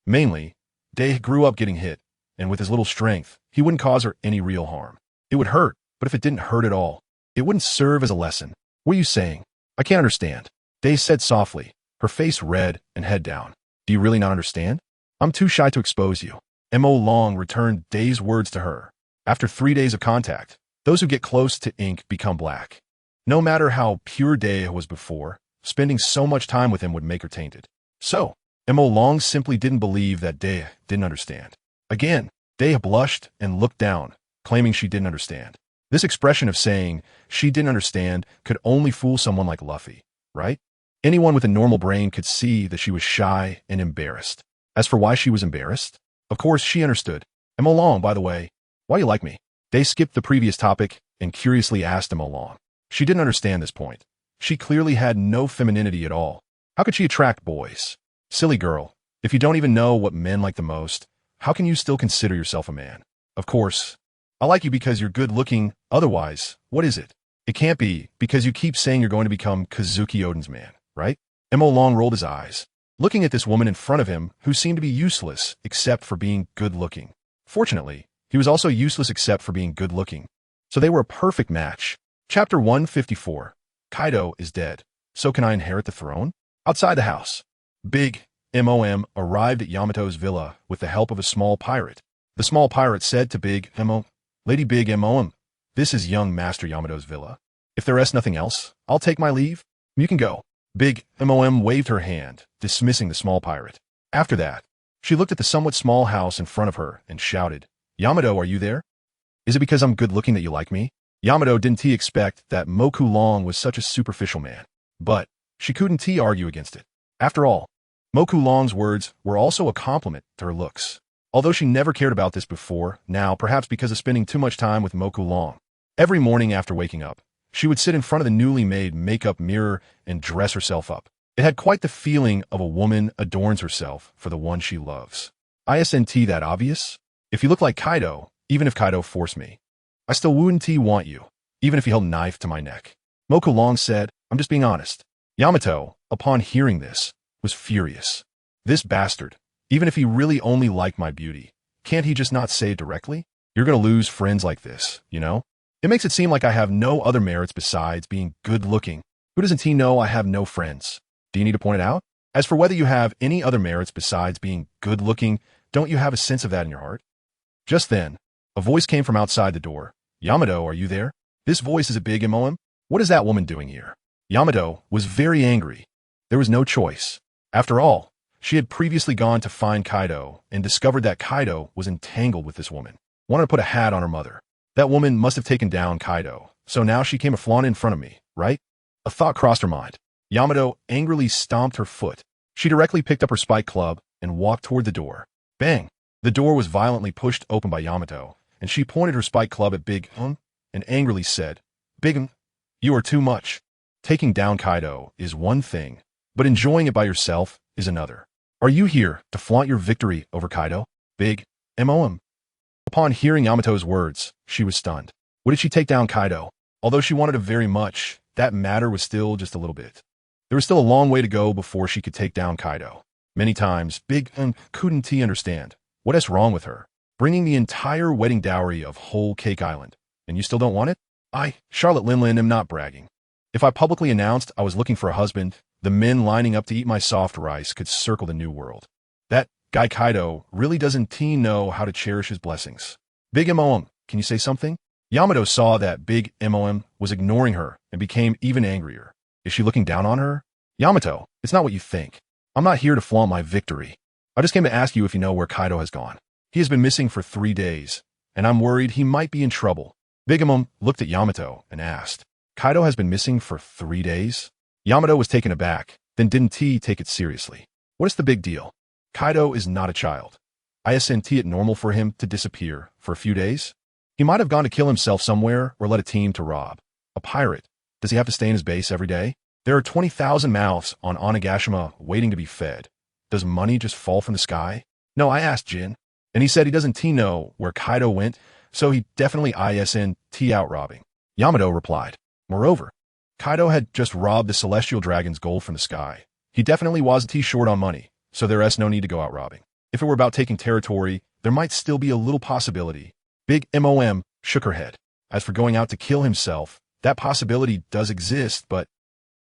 Mainly, Day grew up getting hit, and with his little strength, he wouldn't cause her any real harm. It would hurt, but if it didn't hurt at all, it wouldn't serve as a lesson. What are you saying? I can't understand. Day said softly, her face red and head down. Do you really not understand? I'm too shy to expose you. Mo Long returned Day's words to her. After 3 days of contact, those who get close to ink become black. No matter how pure Dea was before, spending so much time with him would make her tainted. So, Mo Long simply didn't believe that Dea didn't understand. Again, Dea blushed and looked down, claiming she didn't understand. This expression of saying she didn't understand could only fool someone like Luffy, right? Anyone with a normal brain could see that she was shy and embarrassed. As for why she was embarrassed, of course she understood. Mo Long, by the way, why you like me? They skipped the previous topic and curiously asked Mo Long. She didn't understand this point. She clearly had no femininity at all. How could she attract boys? Silly girl, if you don't even know what men like the most, how can you still consider yourself a man? Of course, I like you because you're good looking, otherwise, what is it? It can't be because you keep saying you're going to become Kazuki Oden's man, right? Mo Long rolled his eyes, looking at this woman in front of him who seemed to be useless except for being good looking. Fortunately, he was also useless except for being good looking. So they were a perfect match. Chapter 154. Kaido is dead. So can I inherit the throne? Outside the house, Big Mom arrived at Yamato's villa with the help of a small pirate. The small pirate said to Big Mo, Lady Big Mom, this is young Master Yamato's villa. If there is nothing else, I'll take my leave. You can go. Big Mom waved her hand, dismissing the small pirate. After that, she looked at the somewhat small house in front of her and shouted, Yamato, are you there? Is it because I'm good looking that you like me? Yamato didn't expect that Moku Long was such a superficial man. But she couldn't argue against it. After all, Moku Long's words were also a compliment to her looks. Although she never cared about this before, now perhaps because of spending too much time with Moku Long. Every morning after waking up, she would sit in front of the newly made makeup mirror and dress herself up. It had quite the feeling of a woman adorns herself for the one she loves. Isn't that obvious? If you look like Kaido, even if Kaido forced me, I still wouldn't want you, even if he held a knife to my neck. Moku Long said, I'm just being honest. Yamato, upon hearing this, was furious. This bastard, even if he really only liked my beauty, can't he just not say it directly? You're gonna lose friends like this, you know? It makes it seem like I have no other merits besides being good looking. Who doesn't know I have no friends? Do you need to point it out? As for whether you have any other merits besides being good looking, don't you have a sense of that in your heart? Just then, a voice came from outside the door. Yamato, are you there? This voice is a Big Mom. What is that woman doing here? Yamato was very angry. There was no choice. After all, she had previously gone to find Kaido and discovered that Kaido was entangled with this woman. Wanted to put a hat on her mother. That woman must have taken down Kaido, so now she came a flaunt in front of me, right? A thought crossed her mind. Yamato angrily stomped her foot. She directly picked up her spike club and walked toward the door. Bang! The door was violently pushed open by Yamato, and she pointed her spike club at Big and angrily said, Big you are too much. Taking down Kaido is one thing, but enjoying it by yourself is another. Are you here to flaunt your victory over Kaido? Big Mom. Upon hearing Yamato's words, she was stunned. What did she take down Kaido? Although she wanted it very much, that matter was still just a little bit. There was still a long way to go before she could take down Kaido. Many times, Big couldn't understand. What is wrong with her? Bringing the entire wedding dowry of whole Cake Island. And you still don't want it? I, Charlotte Linlin, am not bragging. If I publicly announced I was looking for a husband, the men lining up to eat my soft rice could circle the new world. That guy Kaido really doesn't know how to cherish his blessings. Big Mom, can you say something? Yamato saw that Big Mom was ignoring her and became even angrier. Is she looking down on her? Yamato, it's not what you think. I'm not here to flaunt my victory. I just came to ask you if you know where Kaido has gone. He has been missing for 3 days, and I'm worried he might be in trouble. Big Mom looked at Yamato and asked, Kaido has been missing for 3 days? Yamato was taken aback, then didn't take it seriously. What is the big deal? Kaido is not a child. Isn't it normal for him to disappear for a few days? He might have gone to kill himself somewhere or led a team to rob. A pirate. Does he have to stay in his base every day? There are 20,000 mouths on Onigashima waiting to be fed. Does money just fall from the sky? No, I asked Jin, and he said he doesn't know where Kaido went, so he definitely isn't out robbing. Yamato replied. Moreover, Kaido had just robbed the celestial dragon's gold from the sky. He definitely wasn't short on money, so there's no need to go out robbing. If it were about taking territory, there might still be a little possibility. Big Mom shook her head. As for going out to kill himself, that possibility does exist, but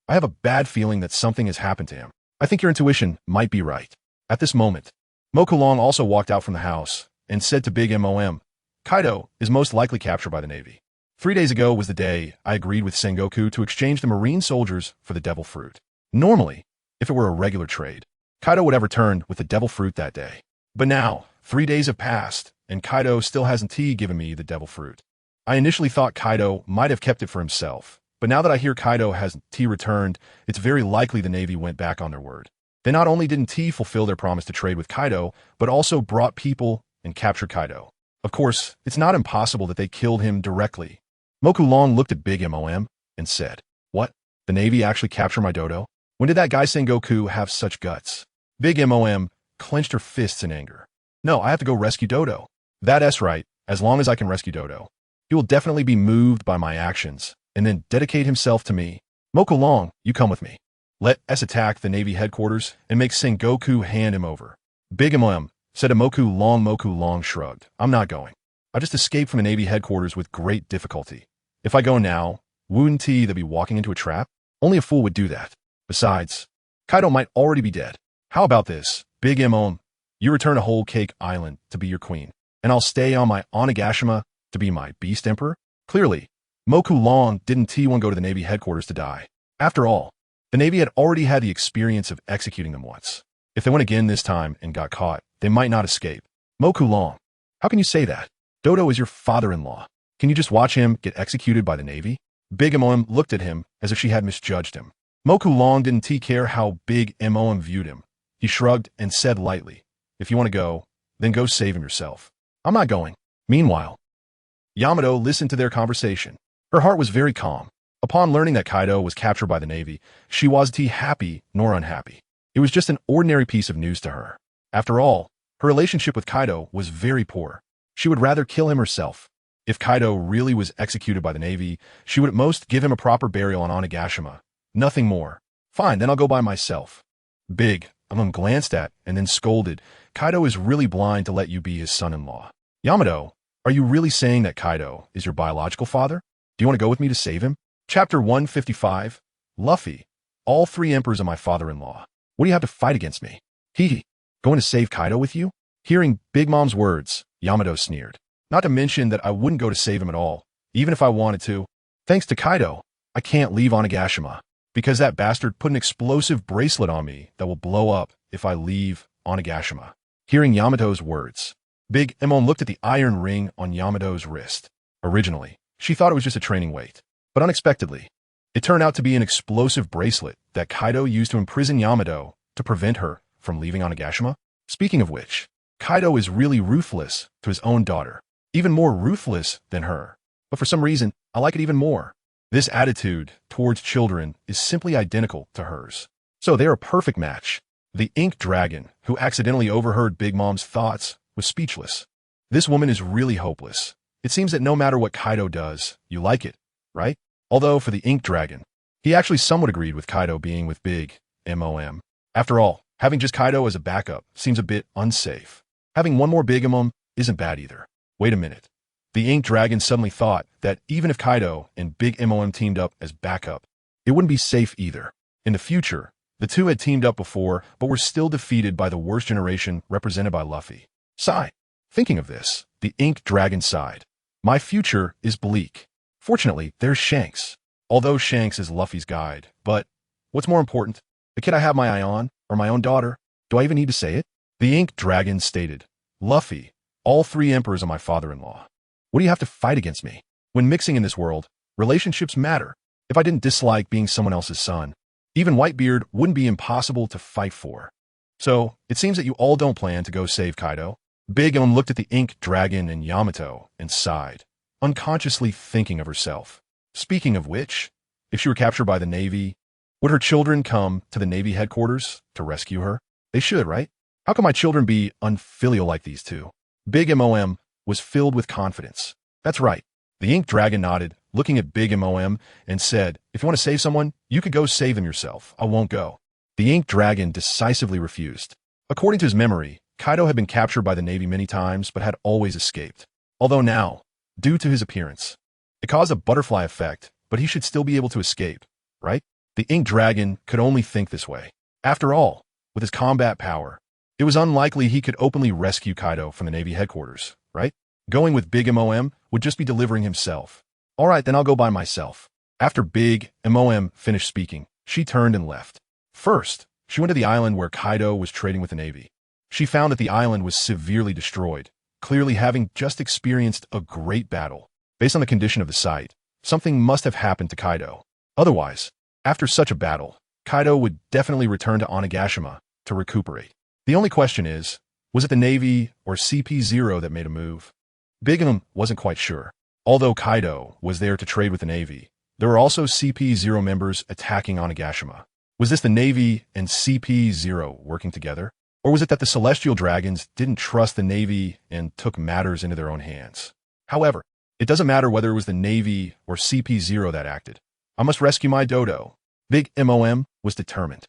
I have a bad feeling that something has happened to him. I think your intuition might be right. At this moment, Moku Long also walked out from the house and said to Big Mom, Kaido is most likely captured by the Navy. 3 days ago was the day I agreed with Sengoku to exchange the marine soldiers for the devil fruit. Normally, if it were a regular trade, Kaido would have returned with the devil fruit that day. But now, 3 days have passed, and Kaido still hasn't given me the devil fruit. I initially thought Kaido might have kept it for himself, but now that I hear Kaido hasn't returned, it's very likely the Navy went back on their word. They not only didn't fulfill their promise to trade with Kaido, but also brought people and captured Kaido. Of course, it's not impossible that they killed him directly. Moku Long looked at Big Mom and said, "What? The Navy actually captured my dodo? When did that guy Sengoku have such guts?" Big Mom clenched her fists in anger. "No, I have to go rescue Dodo." "That's right, as long as I can rescue Dodo. He will definitely be moved by my actions, and then dedicate himself to me. Moku Long, you come with me. Let us attack the Navy headquarters and make Sengoku hand him over." Big Mom said to Moku Long. Moku Long shrugged. "I'm not going. I just escaped from the Navy headquarters with great difficulty. If I go now, wouldn't they be walking into a trap? Only a fool would do that. Besides, Kaido might already be dead. How about this, Big Mom? You return to Whole Cake Island to be your queen, and I'll stay on my Onigashima to be my Beast Emperor." Clearly, Moku Long didn't want to go to the Navy headquarters to die. After all, the Navy had already had the experience of executing them once. If they went again this time and got caught, they might not escape. "Moku Long, how can you say that? Dodo is your father-in-law. Can you just watch him get executed by the Navy?" Big Mom looked at him as if she had misjudged him. Moku Long didn't care how Big Mom viewed him. He shrugged and said lightly, "If you want to go, then go save him yourself. I'm not going." Meanwhile, Yamato listened to their conversation. Her heart was very calm. Upon learning that Kaido was captured by the Navy, she wasn't happy nor unhappy. It was just an ordinary piece of news to her. After all, her relationship with Kaido was very poor. She would rather kill him herself. If Kaido really was executed by the Navy, she would at most give him a proper burial on Onigashima. Nothing more. "Fine, then I'll go by myself." Big Mom glanced at and then scolded, "Kaido is really blind to let you be his son-in-law." "Yamato, are you really saying that Kaido is your biological father? Do you want to go with me to save him?" Chapter 155, Luffy, "All 3 emperors are my father-in-law. What do you have to fight against me?" "Hee, going to save Kaido with you?" Hearing Big Mom's words, Yamato sneered. "Not to mention that I wouldn't go to save him at all, even if I wanted to. Thanks to Kaido, I can't leave Onigashima, because that bastard put an explosive bracelet on me that will blow up if I leave Onigashima." Hearing Yamato's words, Big Mom looked at the iron ring on Yamato's wrist. Originally, she thought it was just a training weight, but unexpectedly, it turned out to be an explosive bracelet that Kaido used to imprison Yamato to prevent her from leaving Onigashima. Speaking of which, Kaido is really ruthless to his own daughter, even more ruthless than her. But for some reason, I like it even more. This attitude towards children is simply identical to hers. So they're a perfect match. The Ink Dragon, who accidentally overheard Big Mom's thoughts, was speechless. This woman is really hopeless. It seems that no matter what Kaido does, you like it, right? Although for the Ink Dragon, he actually somewhat agreed with Kaido being with Big Mom. After all, having just Kaido as a backup seems a bit unsafe. Having one more Big Mom isn't bad either. Wait a minute. The Ink Dragon suddenly thought that even if Kaido and Big Mom teamed up as backup, it wouldn't be safe either. In the future, the two had teamed up before, but were still defeated by the worst generation represented by Luffy. Sigh. Thinking of this, the Ink Dragon sighed. "My future is bleak. Fortunately, there's Shanks. Although Shanks is Luffy's guide, but what's more important, the kid I have my eye on, or my own daughter? Do I even need to say it?" The Ink Dragon stated, "Luffy, all 3 emperors are my father-in-law. What do you have to fight against me? When mixing in this world, relationships matter. If I didn't dislike being someone else's son, even Whitebeard wouldn't be impossible to fight for. So, it seems that you all don't plan to go save Kaido." Big Mom looked at the Ink Dragon and Yamato and sighed, unconsciously thinking of herself. Speaking of which, if she were captured by the Navy, would her children come to the Navy headquarters to rescue her? They should, right? How can my children be unfilial like these two? Big Mom was filled with confidence. That's right. The Ink Dragon nodded, looking at Big Mom, and said, "If you want to save someone, you could go save them yourself. I won't go." The Ink Dragon decisively refused. According to his memory, Kaido had been captured by the Navy many times, but had always escaped. Although now, due to his appearance, it caused a butterfly effect, but he should still be able to escape, right? The Ink Dragon could only think this way. After all, with his combat power, it was unlikely he could openly rescue Kaido from the Navy headquarters, right? Going with Big MOM would just be delivering himself. All right, then I'll go by myself. After Big MOM finished speaking, she turned and left. First, she went to the island where Kaido was trading with the Navy. She found that the island was severely destroyed, clearly having just experienced a great battle. Based on the condition of the site, something must have happened to Kaido. Otherwise, after such a battle, Kaido would definitely return to Onigashima to recuperate. The only question is, was it the Navy or CP0 that made a move? Big M wasn't quite sure. Although Kaido was there to trade with the Navy, there were also CP0 members attacking Onigashima. Was this the Navy and CP0 working together? Or was it that the Celestial Dragons didn't trust the Navy and took matters into their own hands? However, it doesn't matter whether it was the Navy or CP0 that acted. I must rescue my dodo. Big MOM was determined.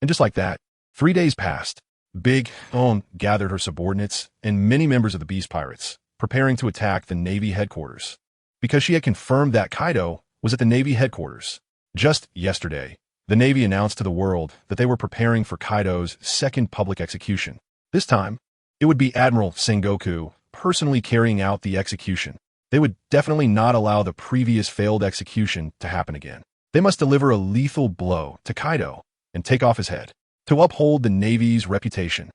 And just like that, 3 days passed. Big M gathered her subordinates and many members of the Beast Pirates, preparing to attack the Navy headquarters. Because she had confirmed that Kaido was at the Navy headquarters. Just yesterday, the Navy announced to the world that they were preparing for Kaido's second public execution. This time, it would be Admiral Sengoku personally carrying out the execution. They would definitely not allow the previous failed execution to happen again. They must deliver a lethal blow to Kaido and take off his head to uphold the Navy's reputation.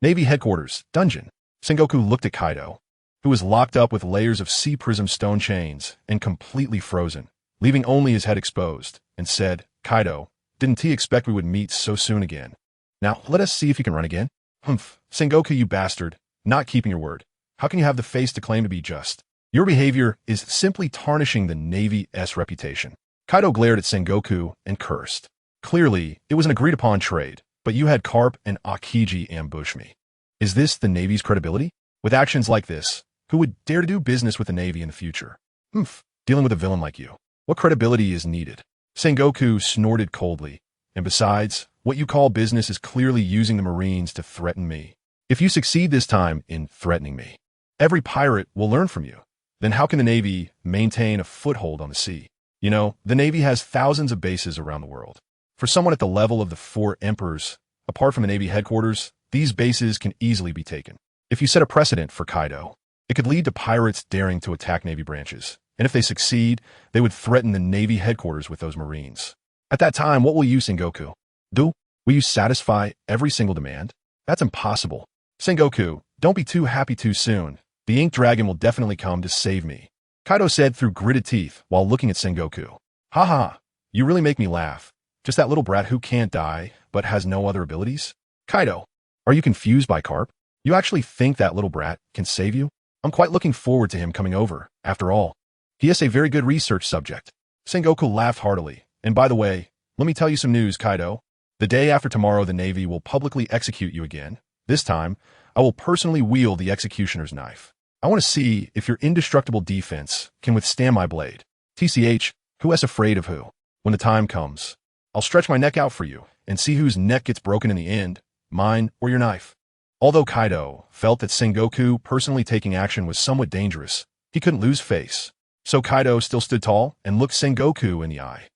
Navy headquarters, dungeon. Sengoku looked at Kaido, who was locked up with layers of sea prism stone chains and completely frozen, leaving only his head exposed, and said, Kaido, didn't he expect we would meet so soon again? Now, let us see if you can run again. Humph, Sengoku, you bastard, not keeping your word. How can you have the face to claim to be just? Your behavior is simply tarnishing the Navy's reputation. Kaido glared at Sengoku and cursed. Clearly, it was an agreed-upon trade, but you had Carp and Akiji ambush me. Is this the Navy's credibility? With actions like this, who would dare to do business with the Navy in the future? Humph, dealing with a villain like you. What credibility is needed? Sengoku snorted coldly. And besides, what you call business is clearly using the Marines to threaten me. If you succeed this time in threatening me, every pirate will learn from you. Then how can the Navy maintain a foothold on the sea? You know, the Navy has thousands of bases around the world. For someone at the level of the 4 emperors, apart from the Navy headquarters, these bases can easily be taken. If you set a precedent for Kaido, it could lead to pirates daring to attack Navy branches. And if they succeed, they would threaten the Navy headquarters with those Marines. At that time, what will you, Sengoku, do? Will you satisfy every single demand? That's impossible. Sengoku, don't be too happy too soon. The Ink Dragon will definitely come to save me, Kaido said through gritted teeth while looking at Sengoku. Haha, you really make me laugh. Just that little brat who can't die, but has no other abilities? Kaido, are you confused by Carp? You actually think that little brat can save you? I'm quite looking forward to him coming over, after all. He is a very good research subject. Sengoku laughed heartily. And by the way, let me tell you some news, Kaido. The day after tomorrow, the Navy will publicly execute you again. This time, I will personally wield the executioner's knife. I want to see if your indestructible defense can withstand my blade. TCH, who is afraid of who? When the time comes, I'll stretch my neck out for you and see whose neck gets broken in the end, mine or your knife. Although Kaido felt that Sengoku personally taking action was somewhat dangerous, he couldn't lose face. So Kaido still stood tall and looked Sengoku in the eye.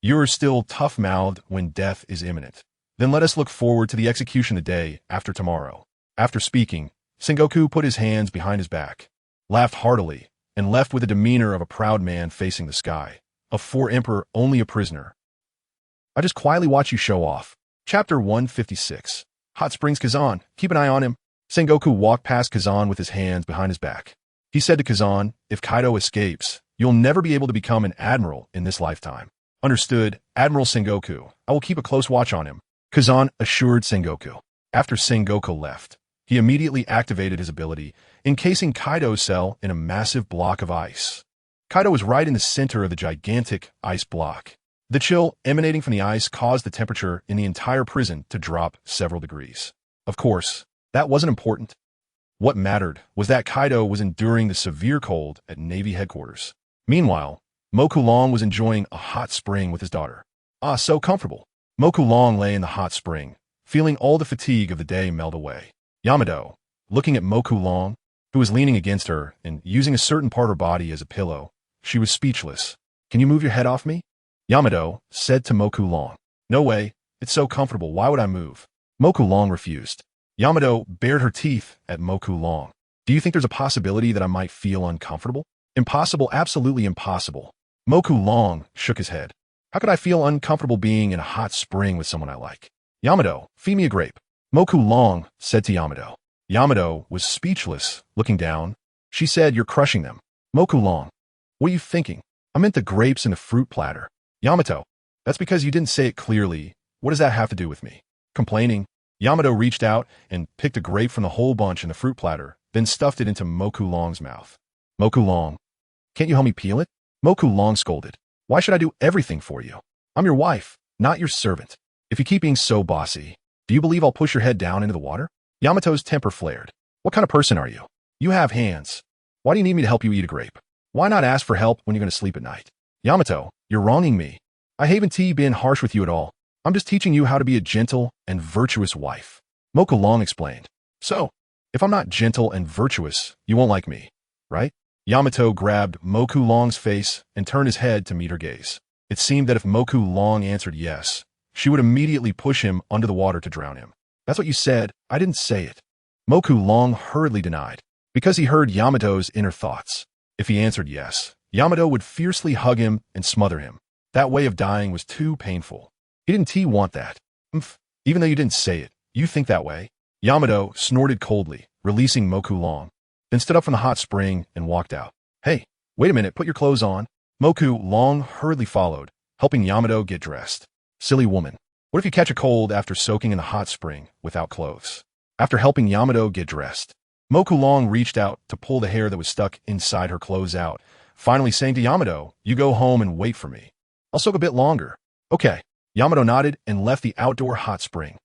You're still tough-mouthed when death is imminent. Then let us look forward to the execution the day after tomorrow. After speaking, Sengoku put his hands behind his back, laughed heartily, and left with the demeanor of a proud man facing the sky. A 4 emperor, only a prisoner. I just quietly watch you show off. Chapter 156. Hot Springs Kazan, keep an eye on him. Sengoku walked past Kazan with his hands behind his back. He said to Kazan, if Kaido escapes, you'll never be able to become an admiral in this lifetime. Understood, Admiral Sengoku. I will keep a close watch on him. Kazan assured Sengoku. After Sengoku left, he immediately activated his ability, encasing Kaido's cell in a massive block of ice. Kaido was right in the center of the gigantic ice block. The chill emanating from the ice caused the temperature in the entire prison to drop several degrees. Of course, that wasn't important. What mattered was that Kaido was enduring the severe cold at Navy headquarters. Meanwhile, Mokulong was enjoying a hot spring with his daughter. Ah, so comfortable. Mokulong lay in the hot spring, feeling all the fatigue of the day melt away. Yamato, looking at Mokulong, who was leaning against her and using a certain part of her body as a pillow, she was speechless. Can you move your head off me? Yamato said to Mokulong. No way, it's so comfortable, why would I move? Mokulong refused. Yamato bared her teeth at Mokulong. Do you think there's a possibility that I might feel uncomfortable? Impossible, absolutely impossible. Moku Long shook his head. How could I feel uncomfortable being in a hot spring with someone I like? Yamato, feed me a grape. Moku Long said to Yamato. Yamato was speechless, looking down. She said, you're crushing them. Moku Long, what are you thinking? I meant the grapes in a fruit platter. Yamato, that's because you didn't say it clearly. What does that have to do with me? Complaining, Yamato reached out and picked a grape from the whole bunch in the fruit platter, then stuffed it into Moku Long's mouth. Moku Long, can't you help me peel it? Moku Long scolded. Why should I do everything for you? I'm your wife, not your servant. If you keep being so bossy, do you believe I'll push your head down into the water? Yamato's temper flared. What kind of person are you? You have hands. Why do you need me to help you eat a grape? Why not ask for help when you're going to sleep at night? Yamato, you're wronging me. I haven't been harsh with you at all. I'm just teaching you how to be a gentle and virtuous wife. Moku Long explained. So, if I'm not gentle and virtuous, you won't like me, right? Yamato grabbed Moku Long's face and turned his head to meet her gaze. It seemed that if Moku Long answered yes, she would immediately push him under the water to drown him. That's what you said. I didn't say it. Moku Long hurriedly denied, because he heard Yamato's inner thoughts. If he answered yes, Yamato would fiercely hug him and smother him. That way of dying was too painful. He didn't want that. Even though you didn't say it, you think that way? Yamato snorted coldly, releasing Moku Long, then stood up from the hot spring and walked out. Hey, wait a minute, put your clothes on. Moku Long hurriedly followed, helping Yamato get dressed. Silly woman. What if you catch a cold after soaking in the hot spring without clothes? After helping Yamato get dressed, Moku Long reached out to pull the hair that was stuck inside her clothes out, finally saying to Yamato, you go home and wait for me. I'll soak a bit longer. Okay. Yamato nodded and left the outdoor hot spring.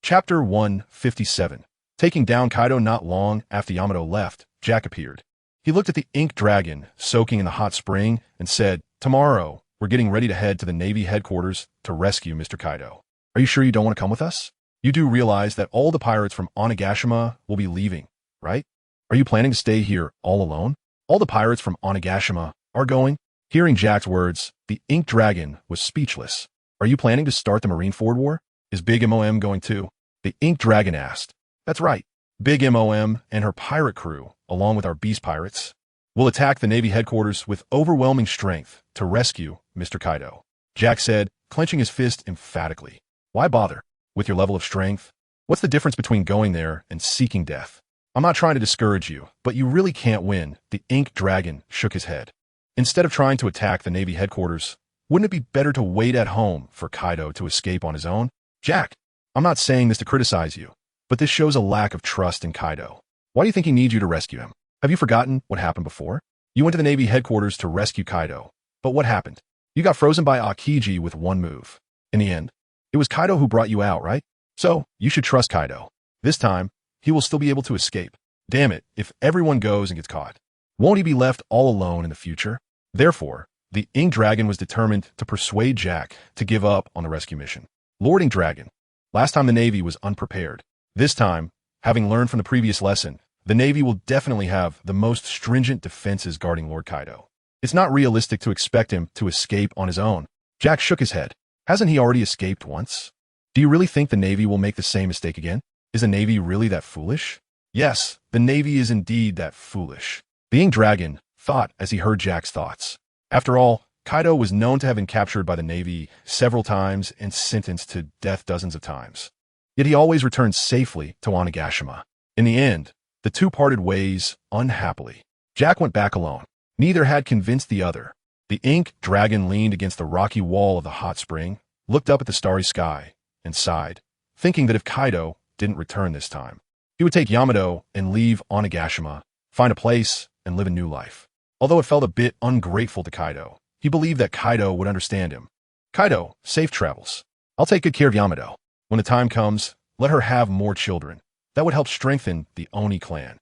Chapter 157. Taking down Kaido. Not long after Yamato left, Jack appeared. He looked at the ink dragon soaking in the hot spring and said, tomorrow, we're getting ready to head to the Navy headquarters to rescue Mr. Kaido. Are you sure you don't want to come with us? You do realize that all the pirates from Onigashima will be leaving, right? Are you planning to stay here all alone? All the pirates from Onigashima are going? Hearing Jack's words, the ink dragon was speechless. Are you planning to start the Marineford War? Is Big Mom going too? The ink dragon asked. That's right. Big Mom and her pirate crew, along with our beast pirates, will attack the Navy headquarters with overwhelming strength to rescue Mr. Kaido. Jack said, clenching his fist emphatically. Why bother? With your level of strength? What's the difference between going there and seeking death? I'm not trying to discourage you, but you really can't win. The ink dragon shook his head. Instead of trying to attack the Navy headquarters, wouldn't it be better to wait at home for Kaido to escape on his own? Jack, I'm not saying this to criticize you, but this shows a lack of trust in Kaido. Why do you think he needs you to rescue him? Have you forgotten what happened before? You went to the Navy headquarters to rescue Kaido, but what happened? You got frozen by Aokiji with one move. In the end, it was Kaido who brought you out, right? So, you should trust Kaido. This time, he will still be able to escape. Damn it, if everyone goes and gets caught, won't he be left all alone in the future? Therefore, the Ink Dragon was determined to persuade Jack to give up on the rescue mission. Lord Ink Dragon, last time the Navy was unprepared. This time, having learned from the previous lesson, the Navy will definitely have the most stringent defenses guarding Lord Kaido. It's not realistic to expect him to escape on his own. Jack shook his head. Hasn't he already escaped once? Do you really think the Navy will make the same mistake again? Is the Navy really that foolish? Yes, the Navy is indeed that foolish. The Ink Dragon thought as he heard Jack's thoughts. After all, Kaido was known to have been captured by the Navy several times and sentenced to death dozens of times. Yet he always returned safely to Onigashima. In the end, the two parted ways unhappily. Jack went back alone. Neither had convinced the other. The Ink Dragon leaned against the rocky wall of the hot spring, looked up at the starry sky, and sighed, thinking that if Kaido didn't return this time, he would take Yamato and leave Onigashima, find a place, and live a new life. Although it felt a bit ungrateful to Kaido, he believed that Kaido would understand him. Kaido, safe travels. I'll take good care of Yamato. When the time comes, let her have more children. That would help strengthen the Oni clan.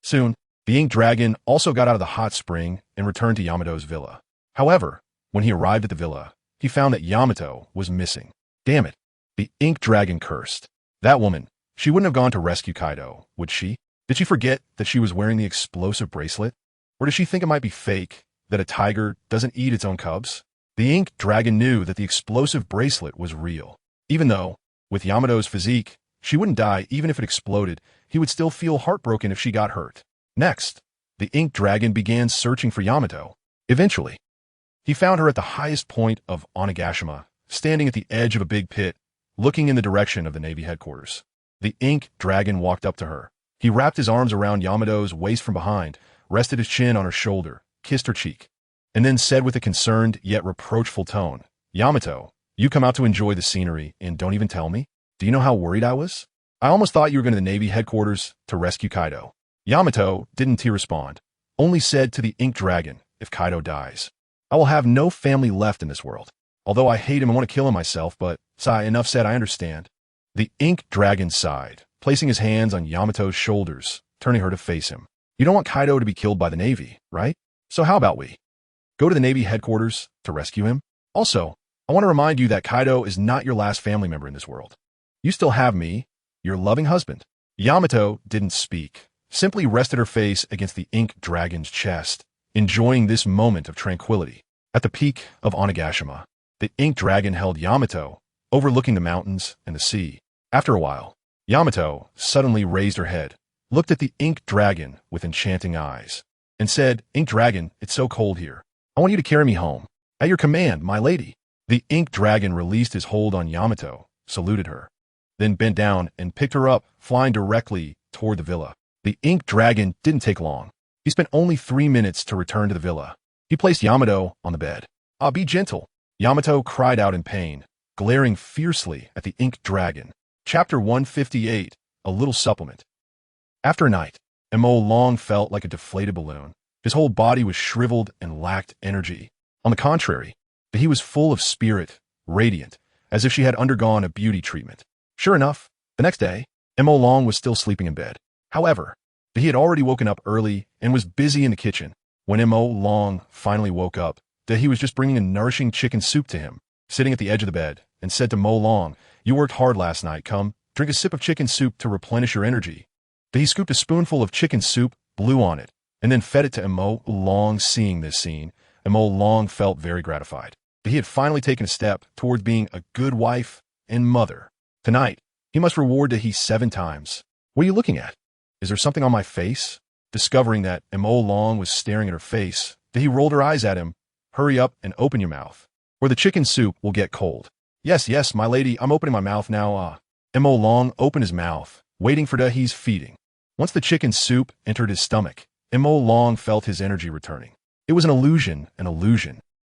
Soon, the Ink Dragon also got out of the hot spring and returned to Yamato's villa. However, when he arrived at the villa, he found that Yamato was missing. Damn it, the Ink Dragon cursed. That woman, she wouldn't have gone to rescue Kaido, would she? Did she forget that she was wearing the explosive bracelet? Or does she think it might be fake, that a tiger doesn't eat its own cubs? The Ink Dragon knew that the explosive bracelet was real. Even though, with Yamato's physique, she wouldn't die even if it exploded, he would still feel heartbroken if she got hurt. Next, the ink dragon began searching for Yamato. Eventually, he found her at the highest point of Onigashima, standing at the edge of a big pit, looking in the direction of the Navy headquarters. The ink dragon walked up to her. He wrapped his arms around Yamato's waist from behind, rested his chin on her shoulder, kissed her cheek, and then said with a concerned yet reproachful tone, "Yamato, you come out to enjoy the scenery and don't even tell me? Do you know how worried I was? I almost thought you were going to the Navy headquarters to rescue Kaido." Yamato didn't respond, only said to the ink dragon, "If Kaido dies, I will have no family left in this world. Although I hate him and want to kill him myself, but, sigh, enough said, I understand." The ink dragon sighed, placing his hands on Yamato's shoulders, turning her to face him. "You don't want Kaido to be killed by the Navy, right? So how about we go to the Navy headquarters to rescue him? Also, I want to remind you that Kaido is not your last family member in this world. You still have me, your loving husband." Yamato didn't speak, simply rested her face against the ink dragon's chest, enjoying this moment of tranquility. At the peak of Onigashima, the ink dragon held Yamato, overlooking the mountains and the sea. After a while, Yamato suddenly raised her head, looked at the ink dragon with enchanting eyes, and said, "Ink dragon, it's so cold here. I want you to carry me home." "At your command, my lady." The ink dragon released his hold on Yamato, saluted her, then bent down and picked her up, flying directly toward the villa. The ink dragon didn't take long. He spent only 3 minutes to return to the villa. He placed Yamato on the bed. "Ah, be gentle." Yamato cried out in pain, glaring fiercely at the ink dragon. Chapter 158, A Little Supplement. After a night, LongWrongly felt like a deflated balloon. His whole body was shriveled and lacked energy. On the contrary, he was full of spirit, radiant, as if she had undergone a beauty treatment. Sure enough, the next day, LongWrongly was still sleeping in bed. However, he had already woken up early and was busy in the kitchen. When LongWrongly finally woke up, he was just bringing a nourishing chicken soup to him, sitting at the edge of the bed, and said to LongWrongly, "You worked hard last night. Come, drink a sip of chicken soup to replenish your energy." He scooped a spoonful of chicken soup, blew on it, and then fed it to LongWrongly. Seeing this scene, LongWrongly felt very gratified. He had finally taken a step towards being a good wife and mother. Tonight, he must reward he 7 times. "What are you looking at? Is there something on my face?" Discovering that LongWrongly was staring at her face, he rolled her eyes at him. "Hurry up and open your mouth, or the chicken soup will get cold." Yes, my lady, I'm opening my mouth now." LongWrongly opened his mouth, waiting for his feeding. Once the chicken soup entered his stomach, LongWrongly felt his energy returning. It was an illusion,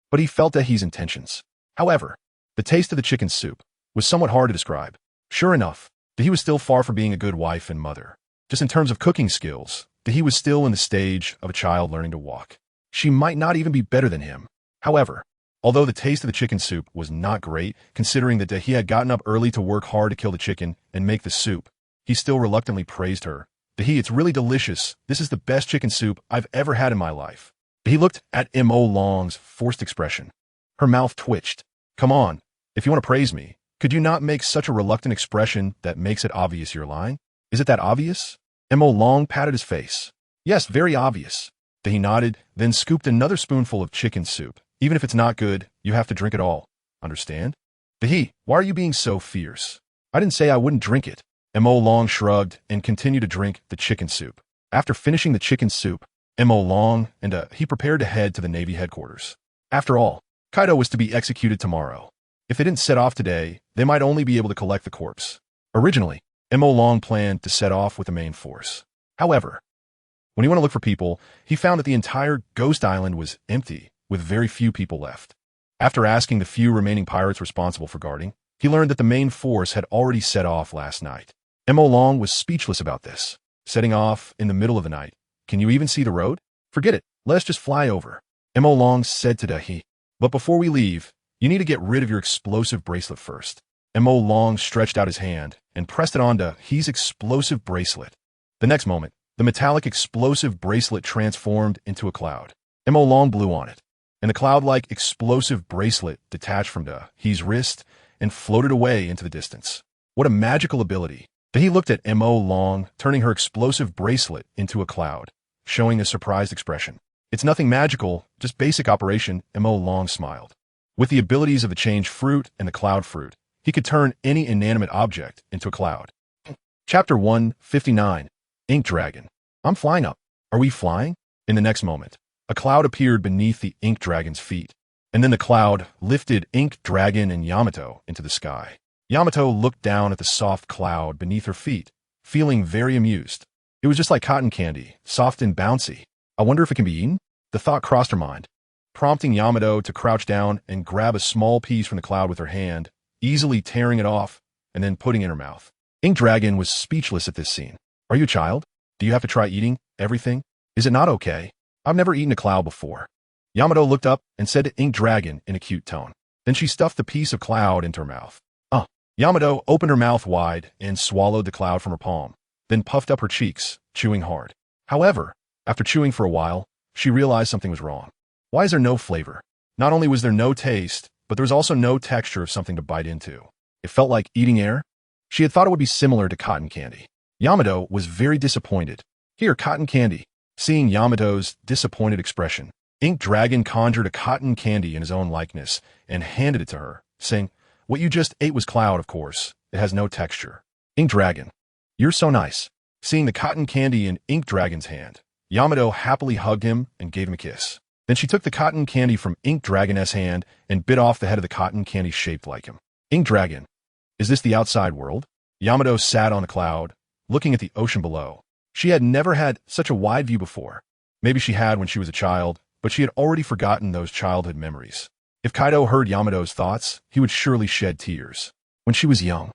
but he felt his intentions. However, the taste of the chicken soup was somewhat hard to describe. Sure enough, he was still far from being a good wife and mother. Just in terms of cooking skills, he was still in the stage of a child learning to walk. She might not even be better than him. However, although the taste of the chicken soup was not great, considering that he had gotten up early to work hard to kill the chicken and make the soup, he still reluctantly praised her. "It's really delicious. This is the best chicken soup I've ever had in my life." He looked at LongWrongly's forced expression. Her mouth twitched. "Come on, if you want to praise me, could you not make such a reluctant expression that makes it obvious you're lying? Is it that obvious?" LongWrongly patted his face. "Yes, very obvious." He nodded, then scooped another spoonful of chicken soup. "Even if it's not good, you have to drink it all. Understand?" "Why are you being so fierce? I didn't say I wouldn't drink it." LongWrongly shrugged and continued to drink the chicken soup. After finishing the chicken soup, LongWrongly and he prepared to head to the Navy headquarters. After all, Kaido was to be executed tomorrow. If they didn't set off today, they might only be able to collect the corpse. Originally, LongWrongly planned to set off with the main force. However, when he went to look for people, he found that the entire Ghost Island was empty, with very few people left. After asking the few remaining pirates responsible for guarding, he learned that the main force had already set off last night. LongWrongly was speechless about this. Setting off in the middle of the night. "Can you even see the road? Forget it. Let's just fly over." LongWrongly said to Dahi. "But before we leave, you need to get rid of your explosive bracelet first." LongWrongly stretched out his hand and pressed it onto his explosive bracelet. The next moment, the metallic explosive bracelet transformed into a cloud. LongWrongly blew on it, and the cloud-like explosive bracelet detached from his wrist and floated away into the distance. What a magical ability. He looked at LongWrongly, turning her explosive bracelet into a cloud, showing a surprised expression. "It's nothing magical, just basic operation," LongWrongly smiled. With the abilities of the change fruit and the cloud fruit, he could turn any inanimate object into a cloud. Chapter 159, Ink Dragon. "I'm flying up. Are we flying? In the next moment, a cloud appeared beneath the Ink Dragon's feet, and then the cloud lifted Ink Dragon and Yamato into the sky. Yamato looked down at the soft cloud beneath her feet, feeling very amused. It was just like cotton candy, soft and bouncy. I wonder if it can be eaten? The thought crossed her mind, prompting Yamato to crouch down and grab a small piece from the cloud with her hand, easily tearing it off and then putting it in her mouth. Ink Dragon was speechless at this scene. Are you a child? Do you have to try eating everything? Is it not okay? I've never eaten a cloud before. Yamato looked up and said to Ink Dragon in a cute tone. Then she stuffed the piece of cloud into her mouth. Yamato opened her mouth wide and swallowed the cloud from her palm, then puffed up her cheeks, chewing hard. However, after chewing for a while, she realized something was wrong. Why is there no flavor? Not only was there no taste, but there was also no texture of something to bite into. It felt like eating air. She had thought it would be similar to cotton candy. Yamato was very disappointed. Here, cotton candy. Seeing Yamato's disappointed expression, Ink Dragon conjured a cotton candy in his own likeness and handed it to her, saying, "What you just ate was cloud, of course. It has no texture." Ink Dragon, you're so nice. Seeing the cotton candy in Ink Dragon's hand, Yamato happily hugged him and gave him a kiss. Then she took the cotton candy from Ink Dragon's hand and bit off the head of the cotton candy shaped like him. Ink Dragon, is this the outside world? Yamato sat on the cloud, looking at the ocean below. She had never had such a wide view before. Maybe she had when she was a child, but she had already forgotten those childhood memories. If Kaido heard Yamato's thoughts, he would surely shed tears. When she was young,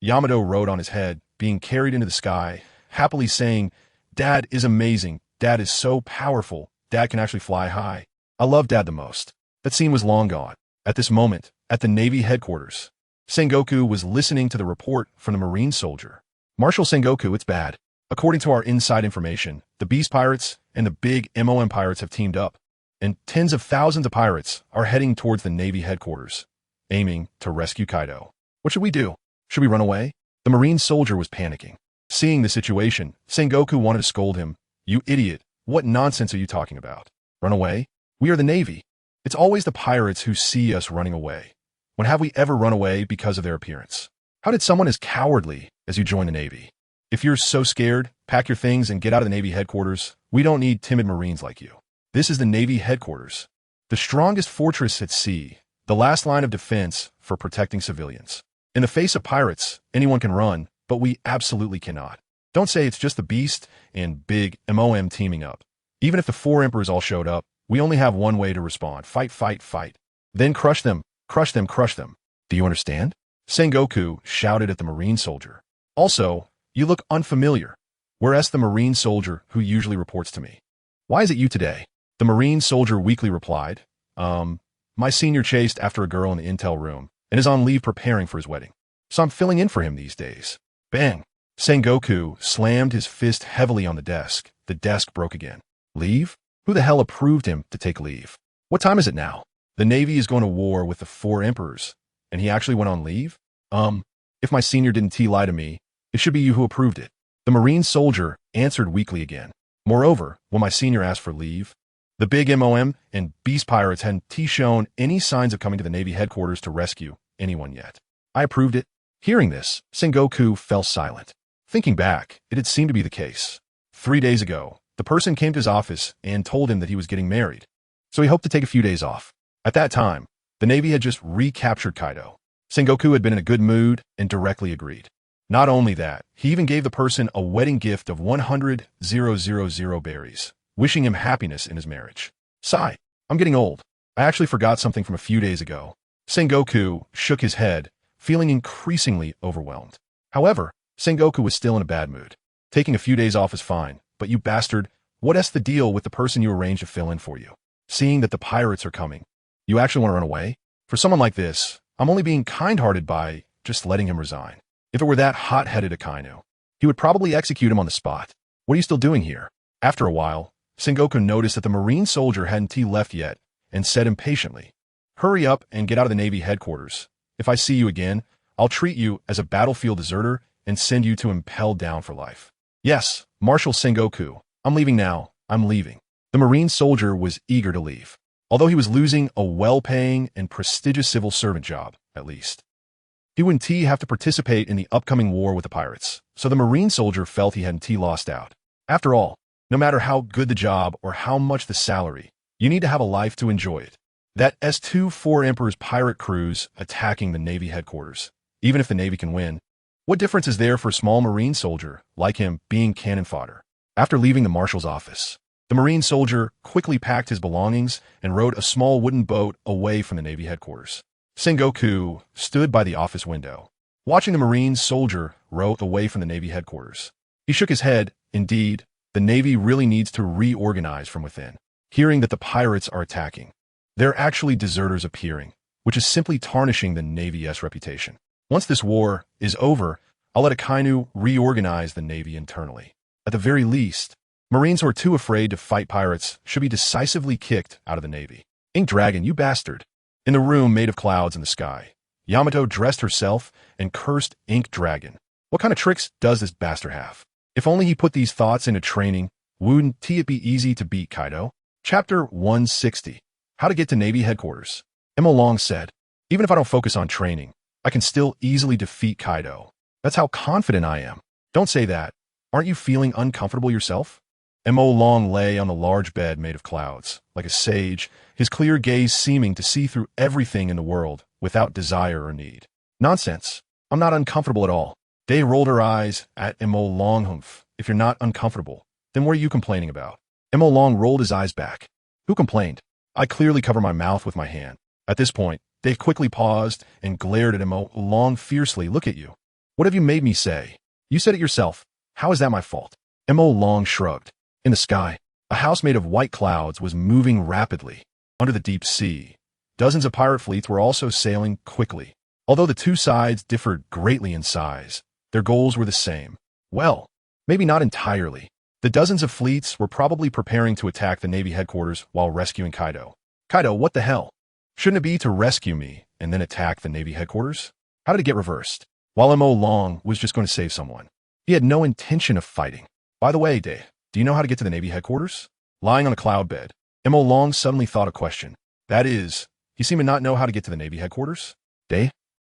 Yamato rode on his head, being carried into the sky, happily saying, "Dad is amazing. Dad is so powerful. Dad can actually fly high. I love Dad the most." That scene was long gone. At this moment, at the Navy headquarters, Sengoku was listening to the report from the Marine soldier. "Marshal Sengoku, it's bad. According to our inside information, the Beast Pirates and the big MOM Pirates have teamed up, and tens of thousands of pirates are heading towards the Navy headquarters, aiming to rescue Kaido. What should we do? Should we run away?" The Marine soldier was panicking. Seeing the situation, Sengoku wanted to scold him. "You idiot, what nonsense are you talking about? Run away? We are the Navy. It's always the pirates who see us running away. When have we ever run away because of their appearance? How did someone as cowardly as you join the Navy? If you're so scared, pack your things and get out of the Navy headquarters. We don't need timid Marines like you. This is the Navy headquarters, the strongest fortress at sea, the last line of defense for protecting civilians. In the face of pirates, anyone can run, but we absolutely cannot. Don't say it's just the Beast and Big MOM teaming up. Even if the 4 emperors all showed up, we only have one way to respond. Fight, fight, fight. Then crush them, crush them, crush them. Do you understand?" Sengoku shouted at the Marine soldier. "Also, you look unfamiliar. Whereas the Marine soldier who usually reports to me. Why is it you today?" The Marine soldier weakly replied, My senior chased after a girl in the intel room and is on leave preparing for his wedding. So I'm filling in for him these days." Bang! Sengoku slammed his fist heavily on the desk. The desk broke again. "Leave? Who the hell approved him to take leave? What time is it now? The Navy is going to war with the 4 emperors, and he actually went on leave? If my senior didn't lie to me, it should be you who approved it." The Marine soldier answered weakly again. "Moreover, when my senior asked for leave, the big MOM and Beast Pirates hadn't shown any signs of coming to the Navy headquarters to rescue anyone yet. I approved it." Hearing this, Sengoku fell silent. Thinking back, it had seemed to be the case. 3 days ago, the person came to his office and told him that he was getting married, so he hoped to take a few days off. At that time, the Navy had just recaptured Kaido. Sengoku had been in a good mood and directly agreed. Not only that, he even gave the person a wedding gift of 100,000 berries, wishing him happiness in his marriage. Sigh, I'm getting old. I actually forgot something from a few days ago. Sengoku shook his head, feeling increasingly overwhelmed. However, Sengoku was still in a bad mood. Taking a few days off is fine, but you bastard, what's the deal with the person you arranged to fill in for you? Seeing that the pirates are coming, you actually want to run away? For someone like this, I'm only being kind-hearted by just letting him resign. If it were that hot-headed a Kainu, he would probably execute him on the spot. What are you still doing here? After a while, Sengoku noticed that the Marine soldier hadn't left yet and said impatiently, "Hurry up and get out of the Navy headquarters. If I see you again, I'll treat you as a battlefield deserter and send you to impel down for life." "Yes, Marshal Sengoku, I'm leaving now. I'm leaving." The Marine soldier was eager to leave, although he was losing a well-paying and prestigious civil servant job, at least. He wouldn't have to participate in the upcoming war with the pirates, so the Marine soldier felt he hadn't lost out. After all, No matter how good the job or how much the salary, you need to have a life to enjoy it. That S-24 Emperor's pirate crews attacking the Navy headquarters. Even if the Navy can win, what difference is there for a small Marine soldier like him being cannon fodder? After leaving the marshal's office, the Marine soldier quickly packed his belongings and rowed a small wooden boat away from the Navy headquarters. Sengoku stood by the office window, watching the Marine soldier row away from the Navy headquarters. He shook his head. Indeed, the Navy really needs to reorganize from within. Hearing that the pirates are attacking, they're actually deserters appearing, which is simply tarnishing the Navy's reputation. Once this war is over, I'll let Akainu reorganize the Navy internally. At the very least, Marines who are too afraid to fight pirates should be decisively kicked out of the Navy. Ink Dragon, you bastard. In the room made of clouds in the sky, Yamato dressed herself and cursed Ink Dragon. What kind of tricks does this bastard have? If only he put these thoughts into training, wouldn't it be easy to beat Kaido? Chapter 160. How to get to Navy headquarters. Emo Long said, even if I don't focus on training, I can still easily defeat Kaido. That's how confident I am. Don't say that. Aren't you feeling uncomfortable yourself? Emo Long lay on the large bed made of clouds, like a sage, his clear gaze seeming to see through everything in the world without desire or need. Nonsense. I'm not uncomfortable at all. Day rolled her eyes at Emo Long. Humph. If you're not uncomfortable, then what are you complaining about? Emo Long rolled his eyes back. Who complained? I clearly cover my mouth with my hand. At this point, Dave quickly paused and glared at Emo Long fiercely. Look at you. What have you made me say? You said it yourself. How is that my fault? Emo Long shrugged. In the sky, a house made of white clouds was moving rapidly. Under the deep sea, dozens of pirate fleets were also sailing quickly. Although the two sides differed greatly in size, their goals were the same. Well, maybe not entirely. The dozens of fleets were probably preparing to attack the Navy headquarters while rescuing Kaido. Kaido, what the hell? Shouldn't it be to rescue me and then attack the Navy headquarters? How did it get reversed? While Emo Long was just going to save someone. He had no intention of fighting. By the way, Day, do you know how to get to the Navy headquarters? Lying on a cloud bed, Emo Long suddenly thought a question. That is, you seem to not know how to get to the Navy headquarters? Day?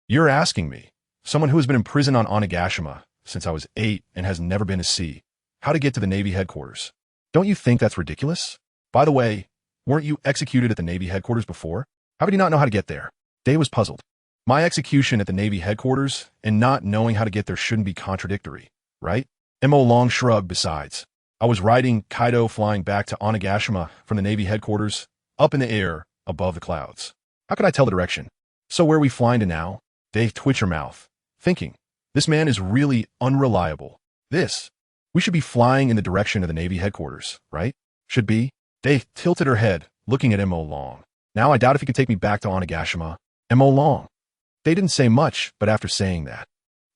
You're asking me, someone who has been imprisoned on Onigashima since I was 8 and has never been to sea, how to get to the Navy headquarters. Don't you think that's ridiculous? By the way, weren't you executed at the Navy headquarters before? How would you not know how to get there? Day was puzzled. My execution at the Navy headquarters and not knowing how to get there shouldn't be contradictory, right? Emo Long shrugged. Besides, I was riding Kaido flying back to Onigashima from the Navy headquarters, up in the air, above the clouds. How could I tell the direction? So where are we flying to now? Dave twitched her mouth, thinking, this man is really unreliable. We should be flying in the direction of the Navy headquarters, right? Should be. Dave tilted her head, looking at Emo Long. Now I doubt if he can take me back to Onigashima. Emo Long. They didn't say much, but after saying that,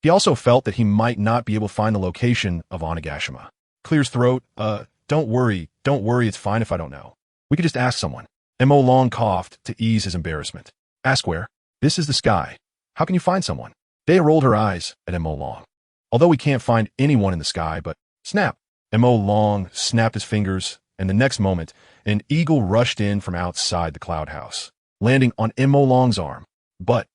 he also felt that he might not be able to find the location of Onigashima. Clears throat. Don't worry, it's fine if I don't know. We could just ask someone. Emo Long coughed to ease his embarrassment. Ask where? This is the sky. How can you find someone? Dea rolled her eyes at Emo Long. Although we can't find anyone in the sky, but snap. Emo Long snapped his fingers, and the next moment, an eagle rushed in from outside the cloud house, landing on Emo Long's arm. But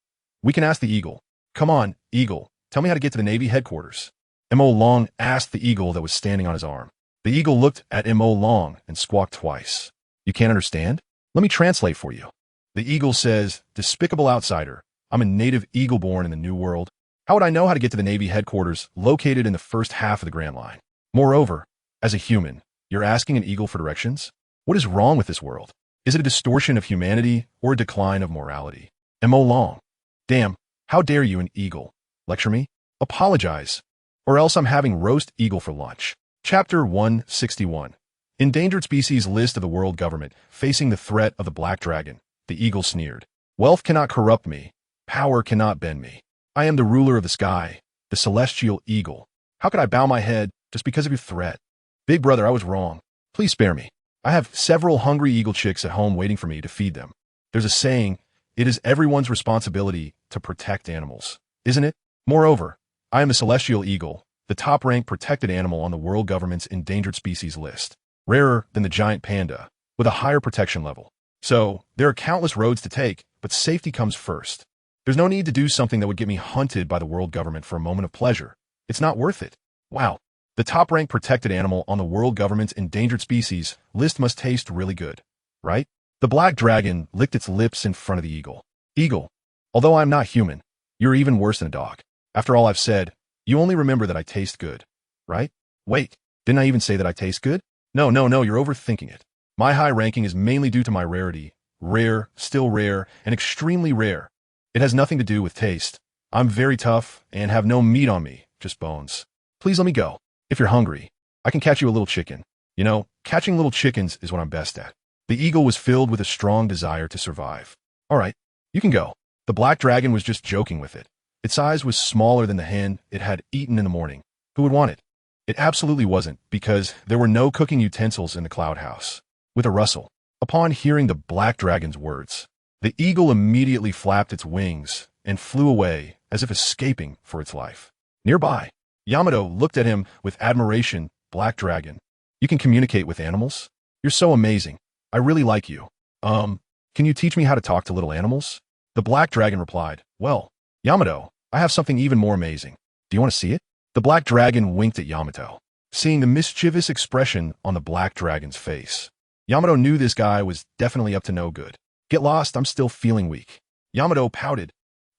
we can ask the eagle. Come on, eagle, tell me how to get to the Navy headquarters. Emo Long asked the eagle that was standing on his arm. The eagle looked at Emo Long and squawked twice. You can't understand? Let me translate for you. The eagle says, despicable outsider, I'm a native eagle born in the New World. How would I know how to get to the Navy headquarters located in the first half of the Grand Line? Moreover, as a human, you're asking an eagle for directions? What is wrong with this world? Is it a distortion of humanity or a decline of morality? Emo Long. Damn, how dare you, an eagle? Lecture me? Apologize. Or else I'm having roast eagle for lunch. Chapter 161. Endangered Species List of the World Government facing the threat of the Black Dragon. The eagle sneered. Wealth cannot corrupt me. Power cannot bend me. I am the ruler of the sky, the celestial eagle. How could I bow my head just because of your threat? Big brother, I was wrong. Please spare me. I have several hungry eagle chicks at home waiting for me to feed them. There's a saying, it is everyone's responsibility to protect animals, isn't it? Moreover, I am the celestial eagle, the top-ranked protected animal on the world government's endangered species list, rarer than the giant panda, with a higher protection level. So, there are countless roads to take, but safety comes first. There's no need to do something that would get me hunted by the world government for a moment of pleasure. It's not worth it. Wow, The top-ranked protected animal on the world government's endangered species list must taste really good, right? The black dragon licked its lips in front of the eagle. Eagle, although I'm not human, you're even worse than a dog. After all I've said, you only remember that I taste good, right? Wait, didn't I even say that I taste good? No, you're overthinking it. My high ranking is mainly due to my rarity. Rare, still rare, and extremely rare. It has nothing to do with taste. I'm very tough and have no meat on me, just bones. Please let me go. If you're hungry, I can catch you a little chicken. You know, catching little chickens is what I'm best at. The eagle was filled with a strong desire to survive. All right, you can go. The black dragon was just joking with it. Its size was smaller than the hen it had eaten in the morning. Who would want it? It absolutely wasn't, because there were no cooking utensils in the cloud house. With a rustle, upon hearing the black dragon's words, the eagle immediately flapped its wings and flew away as if escaping for its life. Nearby, Yamato looked at him with admiration. Black dragon, you can communicate with animals? You're so amazing. I really like you. Can you teach me how to talk to little animals? The black dragon replied, well, Yamato, I have something even more amazing. Do you want to see it? The black dragon winked at Yamato. Seeing the mischievous expression on the black dragon's face, Yamato knew this guy was definitely up to no good. Get lost, I'm still feeling weak. Yamato pouted.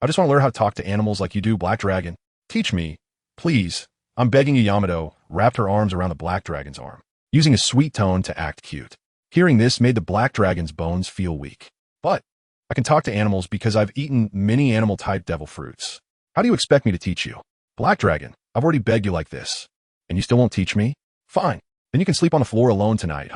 I just want to learn how to talk to animals like you do, black dragon. Teach me, please. I'm begging you. Yamato wrapped her arms around the black dragon's arm, using a sweet tone to act cute. Hearing this made the black dragon's bones feel weak. But I can talk to animals because I've eaten many animal-type devil fruits. How do you expect me to teach you? Black dragon, I've already begged you like this, and you still won't teach me? Fine, then you can sleep on the floor alone tonight,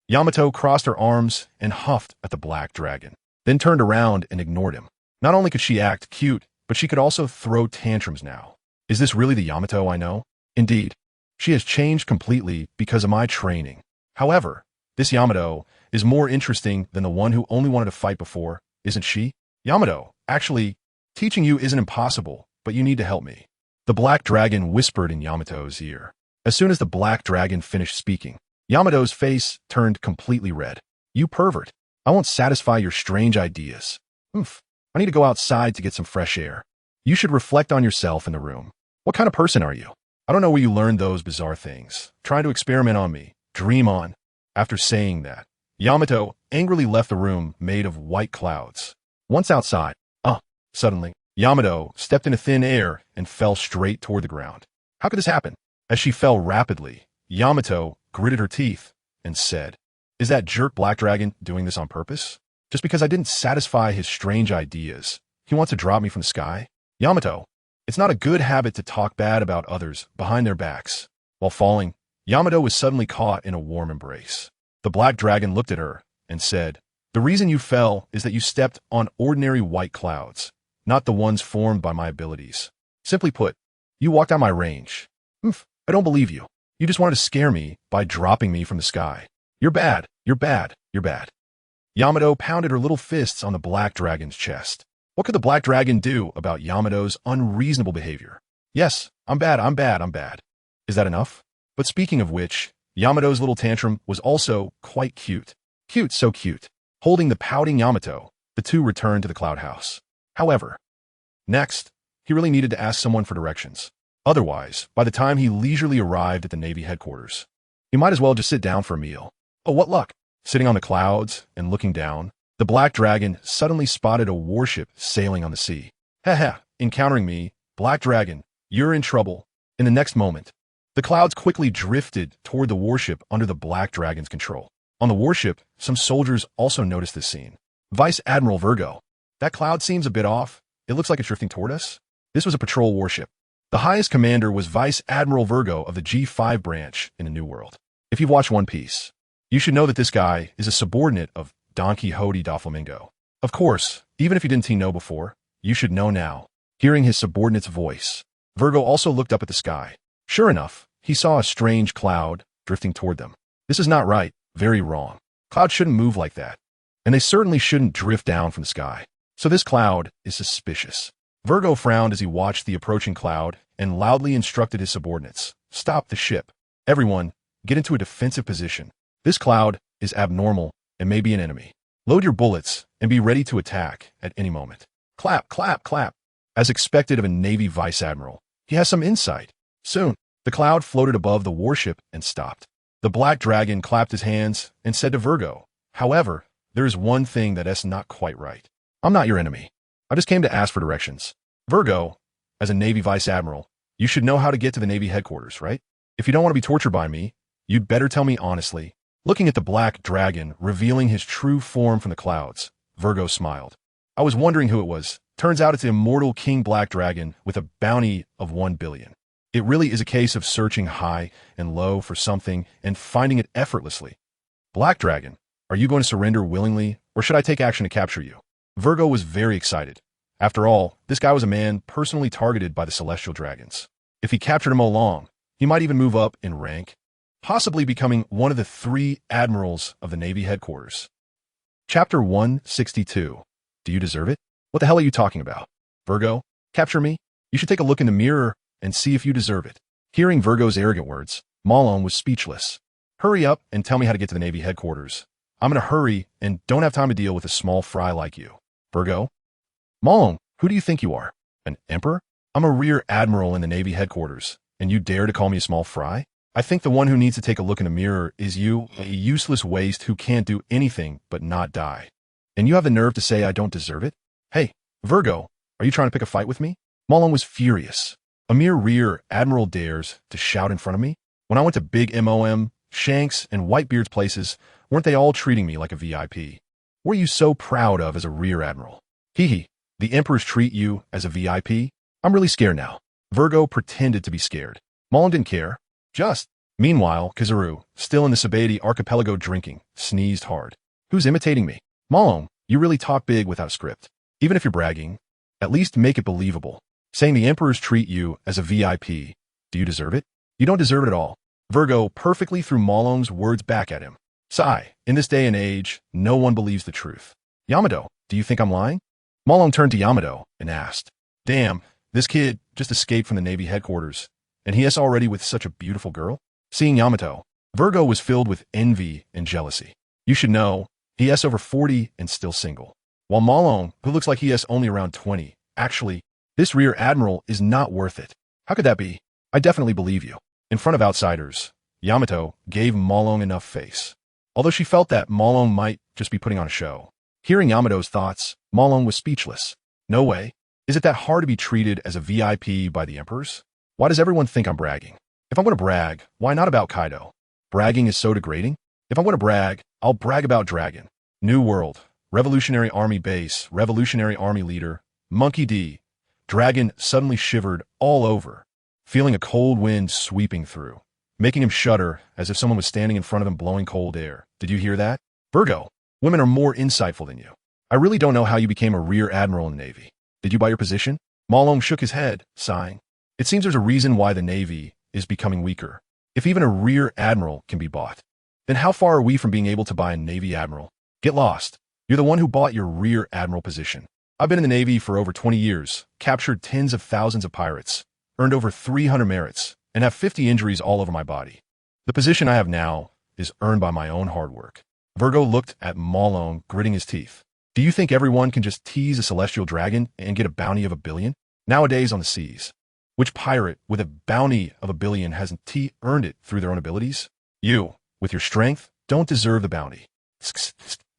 Yamato crossed her arms and huffed at the black dragon, then turned around and ignored him. Not only could she act cute, but she could also throw tantrums now. Is this really the Yamato I know? Indeed, she has changed completely because of my training. However, this Yamato is more interesting than the one who only wanted to fight before, isn't she? Yamato, actually, teaching you isn't impossible, but you need to help me. The black dragon whispered in Yamato's ear. As soon as the black dragon finished speaking, Yamato's face turned completely red. You pervert. I won't satisfy your strange ideas. Oof. I need to go outside to get some fresh air. You should reflect on yourself in the room. What kind of person are you? I don't know where you learned those bizarre things. Trying to experiment on me. Dream on. After saying that, Yamato angrily left the room made of white clouds. Once outside, suddenly, Yamato stepped into thin air and fell straight toward the ground. How could this happen? As she fell rapidly, Yamato gritted her teeth and said, is that jerk black dragon doing this on purpose? Just because I didn't satisfy his strange ideas, he wants to drop me from the sky? Yamato, it's not a good habit to talk bad about others behind their backs. While falling, Yamato was suddenly caught in a warm embrace. The black dragon looked at her and said, the reason you fell is that you stepped on ordinary white clouds, not the ones formed by my abilities. Simply put, you walked out my range. I don't believe you. You just wanted to scare me by dropping me from the sky. You're bad. You're bad. You're bad. Yamato pounded her little fists on the black dragon's chest. What could the black dragon do about Yamato's unreasonable behavior? Yes, I'm bad. Is that enough? But speaking of which, Yamato's little tantrum was also quite cute. Cute, so cute. Holding the pouting Yamato, the two returned to the cloud house. However, next, he really needed to ask someone for directions. Otherwise, by the time he leisurely arrived at the Navy headquarters, he might as well just sit down for a meal. Oh, what luck! Sitting on the clouds and looking down, the black dragon suddenly spotted a warship sailing on the sea. Encountering me, black dragon, you're in trouble. In the next moment, the clouds quickly drifted toward the warship under the black dragon's control. On the warship, some soldiers also noticed this scene. Vice Admiral Virgo, that cloud seems a bit off. It looks like it's drifting toward us. This was a patrol warship. The highest commander was Vice Admiral Virgo of the G5 branch in the New World. If you've watched One Piece, you should know that this guy is a subordinate of Don Quixote Doflamingo. Of course, even if you didn't know before, you should know now. Hearing his subordinate's voice, Virgo also looked up at the sky. Sure enough, he saw a strange cloud drifting toward them. This is not right, very wrong. Clouds shouldn't move like that, and they certainly shouldn't drift down from the sky. So this cloud is suspicious. Virgo frowned as he watched the approaching cloud and loudly instructed his subordinates, stop the ship. Everyone, get into a defensive position. This cloud is abnormal and may be an enemy. Load your bullets and be ready to attack at any moment. Clap, clap, clap. As expected of a Navy Vice Admiral, he has some insight. Soon, The cloud floated above the warship and stopped. The black dragon clapped his hands and said to Virgo, "However, there is one thing that's not quite right. I'm not your enemy. I just came to ask for directions. Virgo, as a Navy Vice Admiral, you should know how to get to the Navy headquarters, right? If you don't want to be tortured by me, you'd better tell me honestly." Looking at the black dragon, revealing his true form from the clouds, Virgo smiled. "I was wondering who it was. Turns out it's the immortal King Black Dragon with a bounty of 1 billion. It really is a case of searching high and low for something and finding it effortlessly. Black Dragon, are you going to surrender willingly, or should I take action to capture you?" Virgo was very excited. After all, this guy was a man personally targeted by the celestial dragons. If he captured him all along, he might even move up in rank, possibly becoming one of the 3 admirals of the Navy headquarters. Chapter 162. Do you deserve it? What the hell are you talking about? Virgo, capture me? You should take a look in the mirror and see if you deserve it. Hearing Virgo's arrogant words, Malone was speechless. "Hurry up and tell me how to get to the Navy headquarters. I'm in a hurry and don't have time to deal with a small fry like you." Virgo? "Malone, who do you think you are? An emperor? I'm a rear admiral in the Navy headquarters, and you dare to call me a small fry? I think the one who needs to take a look in a mirror is you, a useless waste who can't do anything but not die. And you have the nerve to say I don't deserve it? Hey, Virgo, are you trying to pick a fight with me?" Malone was furious. A mere rear admiral dares to shout in front of me? When I went to Big MOM, Shanks, and Whitebeard's places, weren't they all treating me like a VIP? What are you so proud of as a rear admiral? Hee, the emperors treat you as a VIP? I'm really scared now. Virgo pretended to be scared. Malone didn't care. Meanwhile, Kizaru, still in the Sabaody archipelago drinking, sneezed hard. "Who's imitating me? Malone, you really talk big without a script. Even if you're bragging, at least make it believable. Saying the emperors treat you as a VIP. Do you deserve it? You don't deserve it at all." Virgo perfectly threw Malone's words back at him. "Sigh, in this day and age, no one believes the truth. Yamato, do you think I'm lying?" Malone turned to Yamato and asked, "Damn, this kid just escaped from the Navy headquarters, and he is already with such a beautiful girl?" Seeing Yamato, Virgo was filled with envy and jealousy. You should know, he is over 40 and still single. While Malone, who looks like he is only around 20, actually, this rear admiral is not worth it. How could that be? I definitely believe you. In front of outsiders, Yamato gave Malone enough face, although she felt that Malone might just be putting on a show. Hearing Yamato's thoughts, Malone was speechless. No way. Is it that hard to be treated as a VIP by the emperors? Why does everyone think I'm bragging? If I'm going to brag, why not about Kaido? Bragging is so degrading. If I'm going to brag, I'll brag about Dragon. New World, Revolutionary Army Base, Revolutionary Army Leader, Monkey D. Dragon suddenly shivered all over, feeling a cold wind sweeping through, making him shudder as if someone was standing in front of him blowing cold air. Did you hear that? Virgo, women are more insightful than you. I really don't know how you became a rear admiral in the Navy. Did you buy your position? Malone shook his head, sighing. It seems there's a reason why the Navy is becoming weaker. If even a rear admiral can be bought, then how far are we from being able to buy a Navy admiral? Get lost. You're the one who bought your rear admiral position. I've been in the Navy for over 20 years, captured tens of thousands of pirates, earned over 300 merits, and have 50 injuries all over my body. The position I have now is earned by my own hard work. Virgo looked at Malone, gritting his teeth. Do you think everyone can just tease a celestial dragon and get a bounty of 1 billion? Nowadays on the seas, which pirate with a bounty of 1 billion hasn't earned it through their own abilities? You, with your strength, don't deserve the bounty.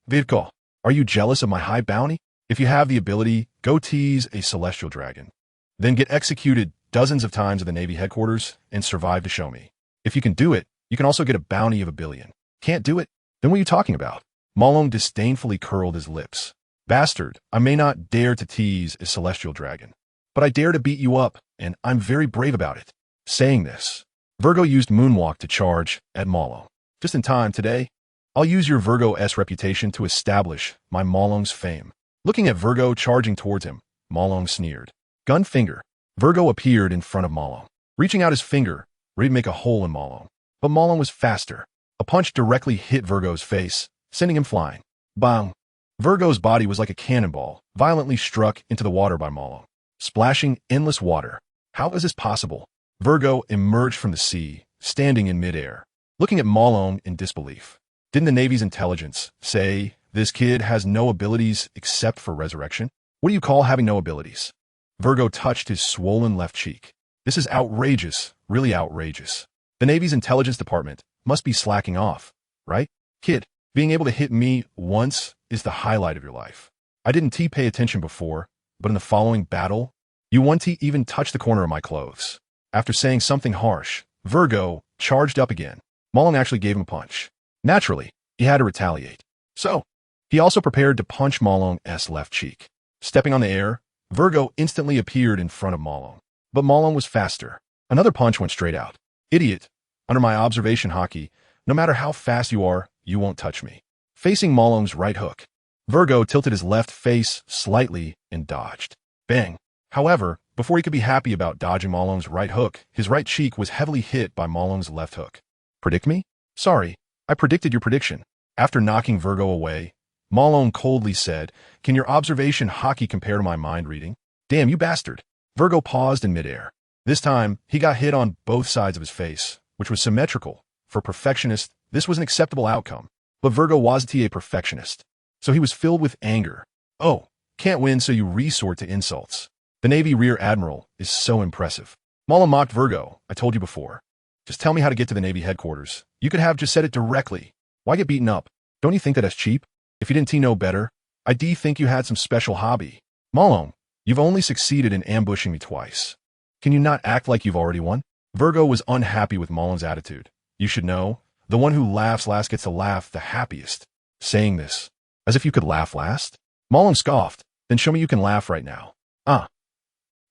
Virgo, are you jealous of my high bounty? If you have the ability, go tease a celestial dragon. Then get executed dozens of times at the Navy headquarters and survive to show me. If you can do it, you can also get a bounty of 1 billion. Can't do it? Then what are you talking about? Malone disdainfully curled his lips. Bastard, I may not dare to tease a celestial dragon, but I dare to beat you up, and I'm very brave about it. Saying this, Virgo used Moonwalk to charge at Malone. Just in time today, I'll use your Virgo-S reputation to establish my Malone's fame. Looking at Virgo charging towards him, Malone sneered. Gun finger. Virgo appeared in front of Malone, reaching out his finger, ready to make a hole in Malone. But Malone was faster. A punch directly hit Virgo's face, sending him flying. Bang! Virgo's body was like a cannonball, violently struck into the water by Malone, splashing endless water. How is this possible? Virgo emerged from the sea, standing in midair, looking at Malone in disbelief. Didn't the Navy's intelligence say this kid has no abilities except for resurrection? What do you call having no abilities? Virgo touched his swollen left cheek. This is outrageous, really outrageous. The Navy's intelligence department must be slacking off, right? Kid, being able to hit me once is the highlight of your life. I didn't pay attention before, but in the following battle, you won't even touch the corner of my clothes. After saying something harsh, Virgo charged up again. Malong actually gave him a punch. Naturally, he had to retaliate. So, he also prepared to punch Malong's left cheek. Stepping on the air, Virgo instantly appeared in front of Malong. But Malong was faster. Another punch went straight out. Idiot. Under my observation hockey, no matter how fast you are, you won't touch me. Facing Malong's right hook, Virgo tilted his left face slightly and dodged. Bang. However, before he could be happy about dodging Malong's right hook, his right cheek was heavily hit by Malong's left hook. Predict me? Sorry, I predicted your prediction. After knocking Virgo away, Malong coldly said, "Can your observation hockey compare to my mind reading?" "Damn, you bastard." Virgo paused in midair. This time, he got hit on both sides of his face, which was symmetrical. For a perfectionist, this was an acceptable outcome. But Virgo wasn't a perfectionist. So he was filled with anger. Oh, can't win, so you resort to insults. The Navy Rear Admiral is so impressive. Malong mocked Virgo. I told you before. Just tell me how to get to the Navy headquarters. You could have just said it directly. Why get beaten up? Don't you think that's cheap? If you didn't know better, I think you had some special hobby. Malong, you've only succeeded in ambushing me twice. Can you not act like you've already won? Virgo was unhappy with Malong's attitude. You should know, the one who laughs last gets to laugh the happiest. Saying this, as if you could laugh last? Malong scoffed. Then show me you can laugh right now.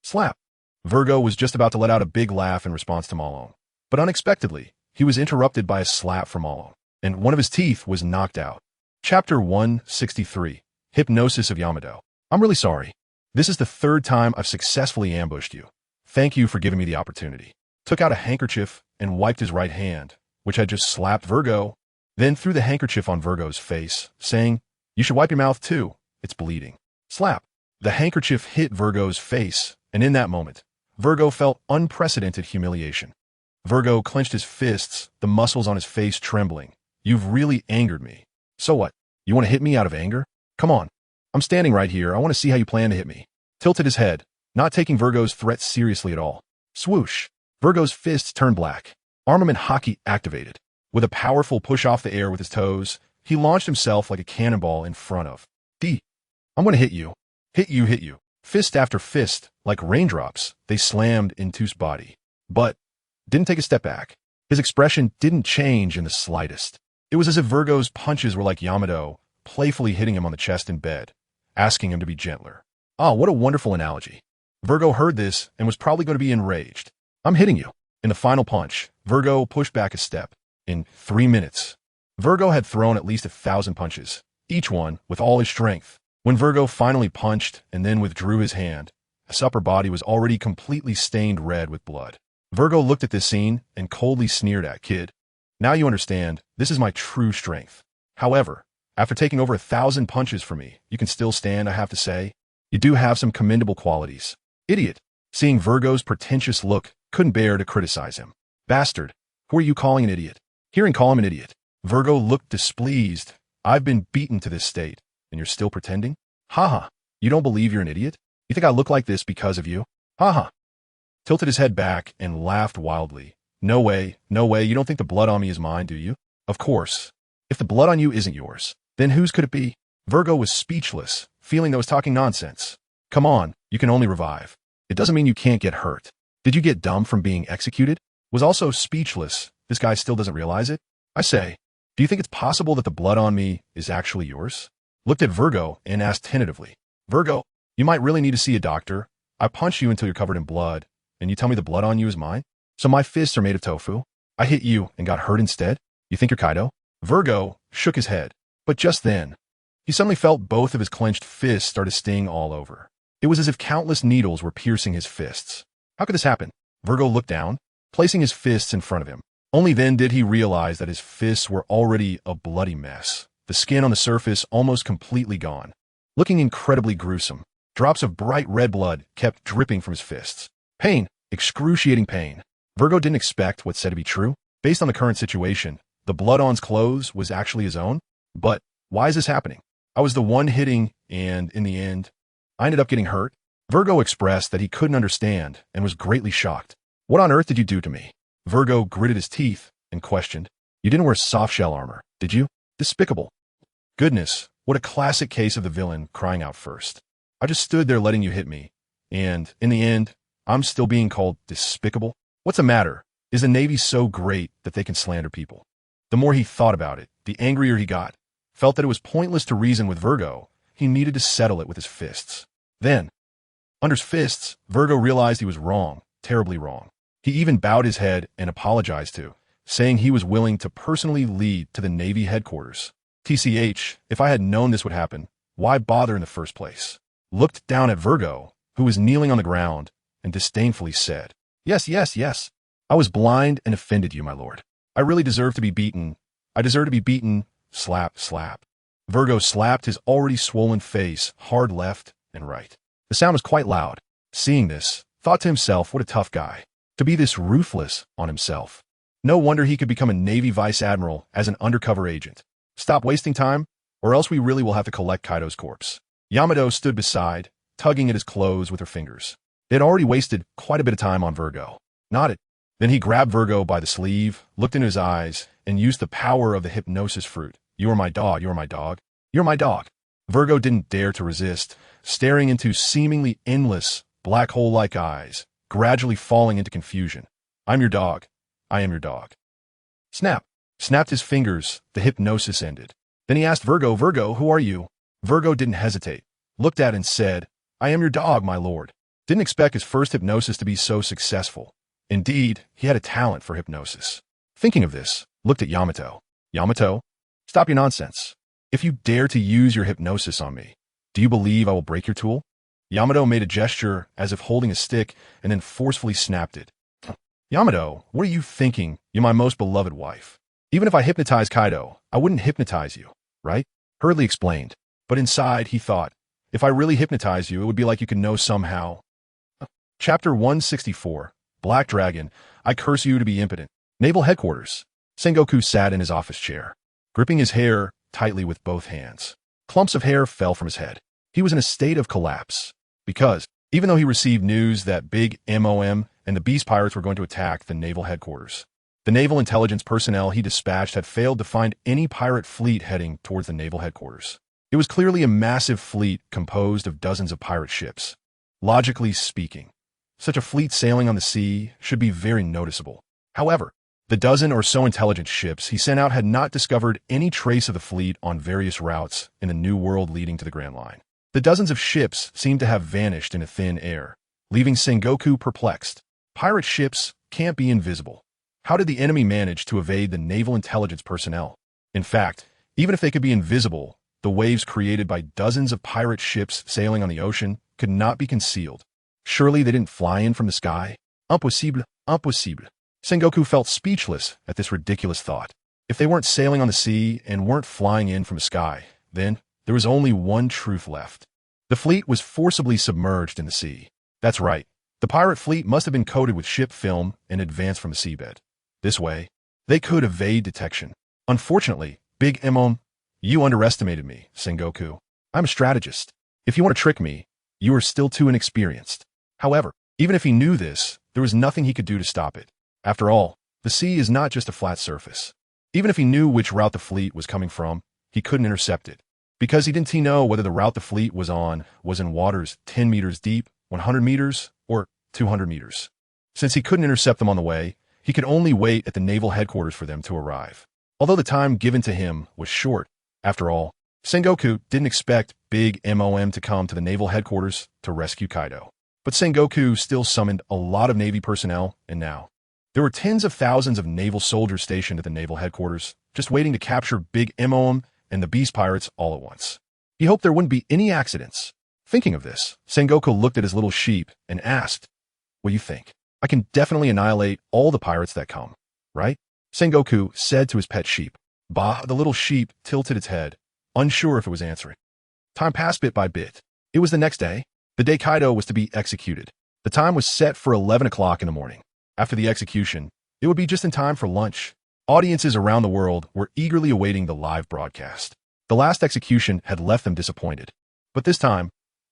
Slap. Virgo was just about to let out a big laugh in response to Malong. But unexpectedly, he was interrupted by a slap from Malong, and one of his teeth was knocked out. Chapter 163. Hypnosis of Yamato. I'm really sorry. This is the third time I've successfully ambushed you. Thank you for giving me the opportunity. Took out a handkerchief and wiped his right hand, which had just slapped Virgo, then threw the handkerchief on Virgo's face, saying, "You should wipe your mouth too. It's bleeding." Slap. The handkerchief hit Virgo's face, and in that moment, Virgo felt unprecedented humiliation. Virgo clenched his fists, the muscles on his face trembling. "You've really angered me." "So what? You want to hit me out of anger? Come on. I'm standing right here. I want to see how you plan to hit me." Tilted his head, not taking Virgo's threat seriously at all. Swoosh. Virgo's fists turned black. Armament hockey activated. With a powerful push off the air with his toes, he launched himself like a cannonball in front of I'm going to hit you. Hit you, hit you. Fist after fist, like raindrops, they slammed into his body. But didn't take a step back. His expression didn't change in the slightest. It was as if Virgo's punches were like Yamato, playfully hitting him on the chest in bed, asking him to be gentler. Ah, what a wonderful analogy. Virgo heard this and was probably going to be enraged. "I'm hitting you." In the final punch, Virgo pushed back a step. In 3 minutes, Virgo had thrown at least 1,000 punches, each one with all his strength. When Virgo finally punched and then withdrew his hand, his upper body was already completely stained red with blood. Virgo looked at this scene and coldly sneered at Kid. "Now you understand, this is my true strength. However, after taking over 1,000 punches from me, you can still stand, I have to say. You do have some commendable qualities." Idiot. Seeing Virgo's pretentious look, couldn't bear to criticize him. "Bastard, who are you calling an idiot?" Hearing call him an idiot, Virgo looked displeased. "I've been beaten to this state, and you're still pretending? Haha, you don't believe you're an idiot? You think I look like this because of you? Haha." Tilted his head back and laughed wildly. No way, you don't think the blood on me is mine, do you? Of course. If the blood on you isn't yours, then whose could it be? Virgo was speechless, feeling that was talking nonsense. Come on, you can only revive. It doesn't mean you can't get hurt. Did you get dumb from being executed? Was also speechless. This guy still doesn't realize it? I say, do you think it's possible that the blood on me is actually yours? Looked at Virgo and asked tentatively, "Virgo, you might really need to see a doctor. I punch you until you're covered in blood, and you tell me the blood on you is mine? So my fists are made of tofu? I hit you and got hurt instead? You think you're Kaido?" Virgo shook his head, but just then, he suddenly felt both of his clenched fists start to sting all over. It was as if countless needles were piercing his fists. How could this happen? Virgo looked down, placing his fists in front of him. Only then did he realize that his fists were already a bloody mess, the skin on the surface almost completely gone. Looking incredibly gruesome, drops of bright red blood kept dripping from his fists. Pain, excruciating pain. Virgo didn't expect what's said to be true. Based on the current situation, the blood on his clothes was actually his own. But why is this happening? I was the one hitting, and in the end, I ended up getting hurt. Virgo expressed that he couldn't understand and was greatly shocked. What on earth did you do to me? Virgo gritted his teeth and questioned. You didn't wear soft-shell armor, did you? Despicable. Goodness, what a classic case of the villain crying out first. I just stood there letting you hit me, and, in the end, I'm still being called despicable? What's the matter? Is the Navy so great that they can slander people? The more he thought about it, the angrier he got. Felt that it was pointless to reason with Virgo. He needed to settle it with his fists. Then, under his fists, Virgo realized he was wrong, terribly wrong. He even bowed his head and apologized to, saying he was willing to personally lead to the Navy headquarters. TCH, if I had known this would happen, why bother in the first place? Looked down at Virgo, who was kneeling on the ground, and disdainfully said, Yes, yes, yes. I was blind and offended you, my lord. I really deserve to be beaten. I deserve to be beaten. Slap, slap. Virgo slapped his already swollen face hard left and right. The sound was quite loud. Seeing this, thought to himself, what a tough guy. To be this ruthless on himself. No wonder he could become a Navy vice admiral as an undercover agent. Stop wasting time, or else we really will have to collect Kaido's corpse. Yamato stood beside, tugging at his clothes with her fingers. They had already wasted quite a bit of time on Virgo. Nodded. Then he grabbed Virgo by the sleeve, looked into his eyes, and used the power of the hypnosis fruit. You are my dog, you are my dog, you're my dog. Virgo didn't dare to resist, staring into seemingly endless, black hole-like eyes, gradually falling into confusion. I'm your dog. I am your dog. Snap. Snapped his fingers. The hypnosis ended. Then he asked Virgo, Virgo, who are you? Virgo didn't hesitate. Looked at it and said, I am your dog, my lord. Didn't expect his first hypnosis to be so successful. Indeed, he had a talent for hypnosis. Thinking of this, looked at Yamato. Yamato, stop your nonsense. If you dare to use your hypnosis on me, do you believe I will break your tool? Yamato made a gesture as if holding a stick and then forcefully snapped it. Yamato, what are you thinking? You're my most beloved wife. Even if I hypnotize Kaido, I wouldn't hypnotize you, right? Hurriedly explained. But inside, he thought, if I really hypnotize you, it would be like you could know somehow. Chapter 164, Black Dragon, I curse you to be impotent. Naval Headquarters. Sengoku sat in his office chair, gripping his hair tightly with both hands. Clumps of hair fell from his head. He was in a state of collapse, because, even though he received news that Big MOM and the Beast Pirates were going to attack the Naval Headquarters, the naval intelligence personnel he dispatched had failed to find any pirate fleet heading towards the Naval Headquarters. It was clearly a massive fleet composed of dozens of pirate ships. Logically speaking, such a fleet sailing on the sea should be very noticeable. However, the dozen or so intelligence ships he sent out had not discovered any trace of the fleet on various routes in the new world leading to the Grand Line. The dozens of ships seemed to have vanished into thin air, leaving Sengoku perplexed. Pirate ships can't be invisible. How did the enemy manage to evade the naval intelligence personnel? In fact, even if they could be invisible, the waves created by dozens of pirate ships sailing on the ocean could not be concealed. Surely they didn't fly in from the sky? Impossible, impossible. Sengoku felt speechless at this ridiculous thought. If they weren't sailing on the sea and weren't flying in from the sky, then there was only one truth left. The fleet was forcibly submerged in the sea. That's right. The pirate fleet must have been coated with ship film and advanced from the seabed. This way, they could evade detection. Unfortunately, Big Emon, you underestimated me, Sengoku. I'm a strategist. If you want to trick me, you are still too inexperienced. However, even if he knew this, there was nothing he could do to stop it. After all, the sea is not just a flat surface. Even if he knew which route the fleet was coming from, he couldn't intercept it. Because he didn't know whether the route the fleet was on was in waters 10 meters deep, 100 meters, or 200 meters. Since he couldn't intercept them on the way, he could only wait at the naval headquarters for them to arrive. Although the time given to him was short, after all, Sengoku didn't expect Big MOM to come to the naval headquarters to rescue Kaido. But Sengoku still summoned a lot of Navy personnel, and now there were tens of thousands of naval soldiers stationed at the naval headquarters, just waiting to capture Big MOM and the Beast Pirates all at once. He hoped there wouldn't be any accidents. Thinking of this, Sengoku looked at his little sheep and asked, What do you think? I can definitely annihilate all the pirates that come, right? Sengoku said to his pet sheep. Bah, the little sheep tilted its head, unsure if it was answering. Time passed bit by bit. It was the next day, the day Kaido was to be executed. The time was set for 11 o'clock in the morning. After the execution, it would be just in time for lunch. Audiences around the world were eagerly awaiting the live broadcast. The last execution had left them disappointed. But this time,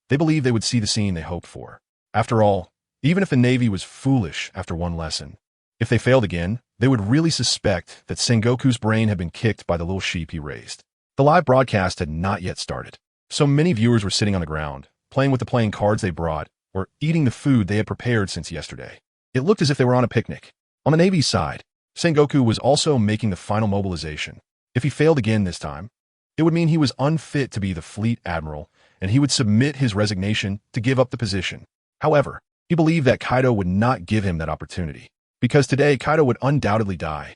they believed they would see the scene they hoped for. After all, Even if the Navy was foolish after one lesson, if they failed again, they would really suspect that Sengoku's brain had been kicked by the little sheep he raised. The live broadcast had not yet started, so many viewers were sitting on the ground, playing with the playing cards they brought, or eating the food they had prepared since yesterday. It looked as if they were on a picnic. On the Navy's side, Sengoku was also making the final mobilization. If he failed again this time, it would mean he was unfit to be the fleet admiral, and he would submit his resignation to give up the position. However, he believed that Kaido would not give him that opportunity, because today Kaido would undoubtedly die.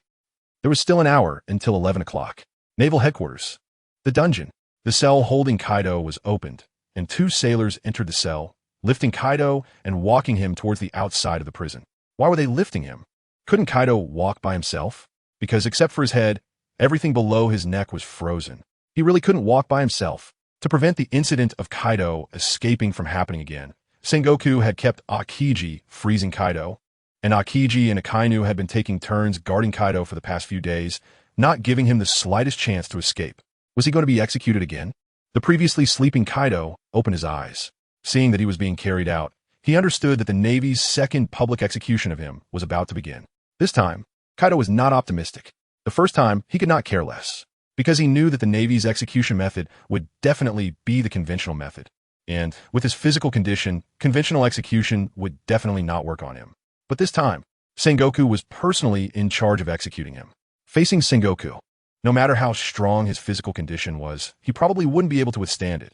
There was still an hour until 11 o'clock. Naval headquarters. The dungeon. The cell holding Kaido was opened, and two sailors entered the cell, lifting Kaido and walking him towards the outside of the prison. Why were they lifting him? Couldn't Kaido walk by himself? Because except for his head, everything below his neck was frozen. He really couldn't walk by himself. To prevent the incident of Kaido escaping from happening again, Sengoku had kept Aokiji freezing Kaido, and Aokiji and Akainu had been taking turns guarding Kaido for the past few days, not giving him the slightest chance to escape. Was he going to be executed again? The previously sleeping Kaido opened his eyes. Seeing that he was being carried out, he understood that the Navy's second public execution of him was about to begin. This time, Kaido was not optimistic. The first time, he could not care less, because he knew that the Navy's execution method would definitely be the conventional method. And with his physical condition, conventional execution would definitely not work on him. But this time, Sengoku was personally in charge of executing him. Facing Sengoku, no matter how strong his physical condition was, he probably wouldn't be able to withstand it.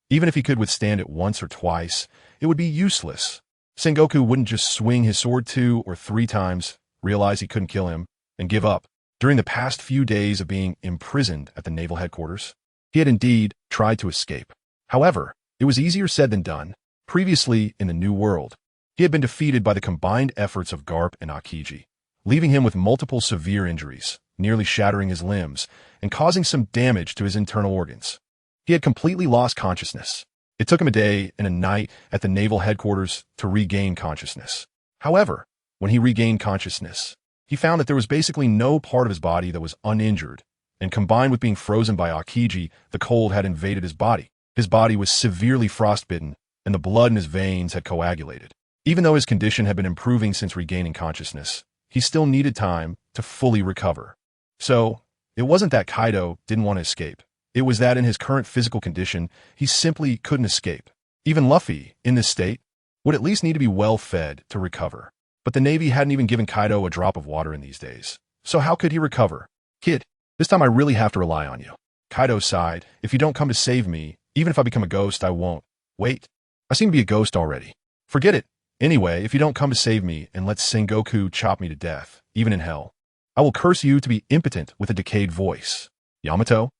Even if he could withstand it once or twice, it would be useless. Sengoku wouldn't just swing his sword 2 or 3 times, realize he couldn't kill him, and give up. During the past few days of being imprisoned at the naval headquarters, he had indeed tried to escape. However, it was easier said than done. Previously, in the New World, he had been defeated by the combined efforts of Garp and Aokiji, leaving him with multiple severe injuries, nearly shattering his limbs, and causing some damage to his internal organs. He had completely lost consciousness. It took him a day and a night at the naval headquarters to regain consciousness. However, when he regained consciousness, he found that there was basically no part of his body that was uninjured, and combined with being frozen by Aokiji, the cold had invaded his body. His body was severely frostbitten, and the blood in his veins had coagulated. Even though his condition had been improving since regaining consciousness, he still needed time to fully recover. So, it wasn't that Kaido didn't want to escape. It was that in his current physical condition, he simply couldn't escape. Even Luffy, in this state, would at least need to be well fed to recover. But the Navy hadn't even given Kaido a drop of water in these days. So how could he recover? Kid, this time I really have to rely on you. Kaido sighed. If you don't come to save me, even if I become a ghost, I won't. Wait, I seem to be a ghost already. Forget it. Anyway, if you don't come to save me and let Sengoku chop me to death, even in hell, I will curse you to be impotent with a decayed voice. Yamato?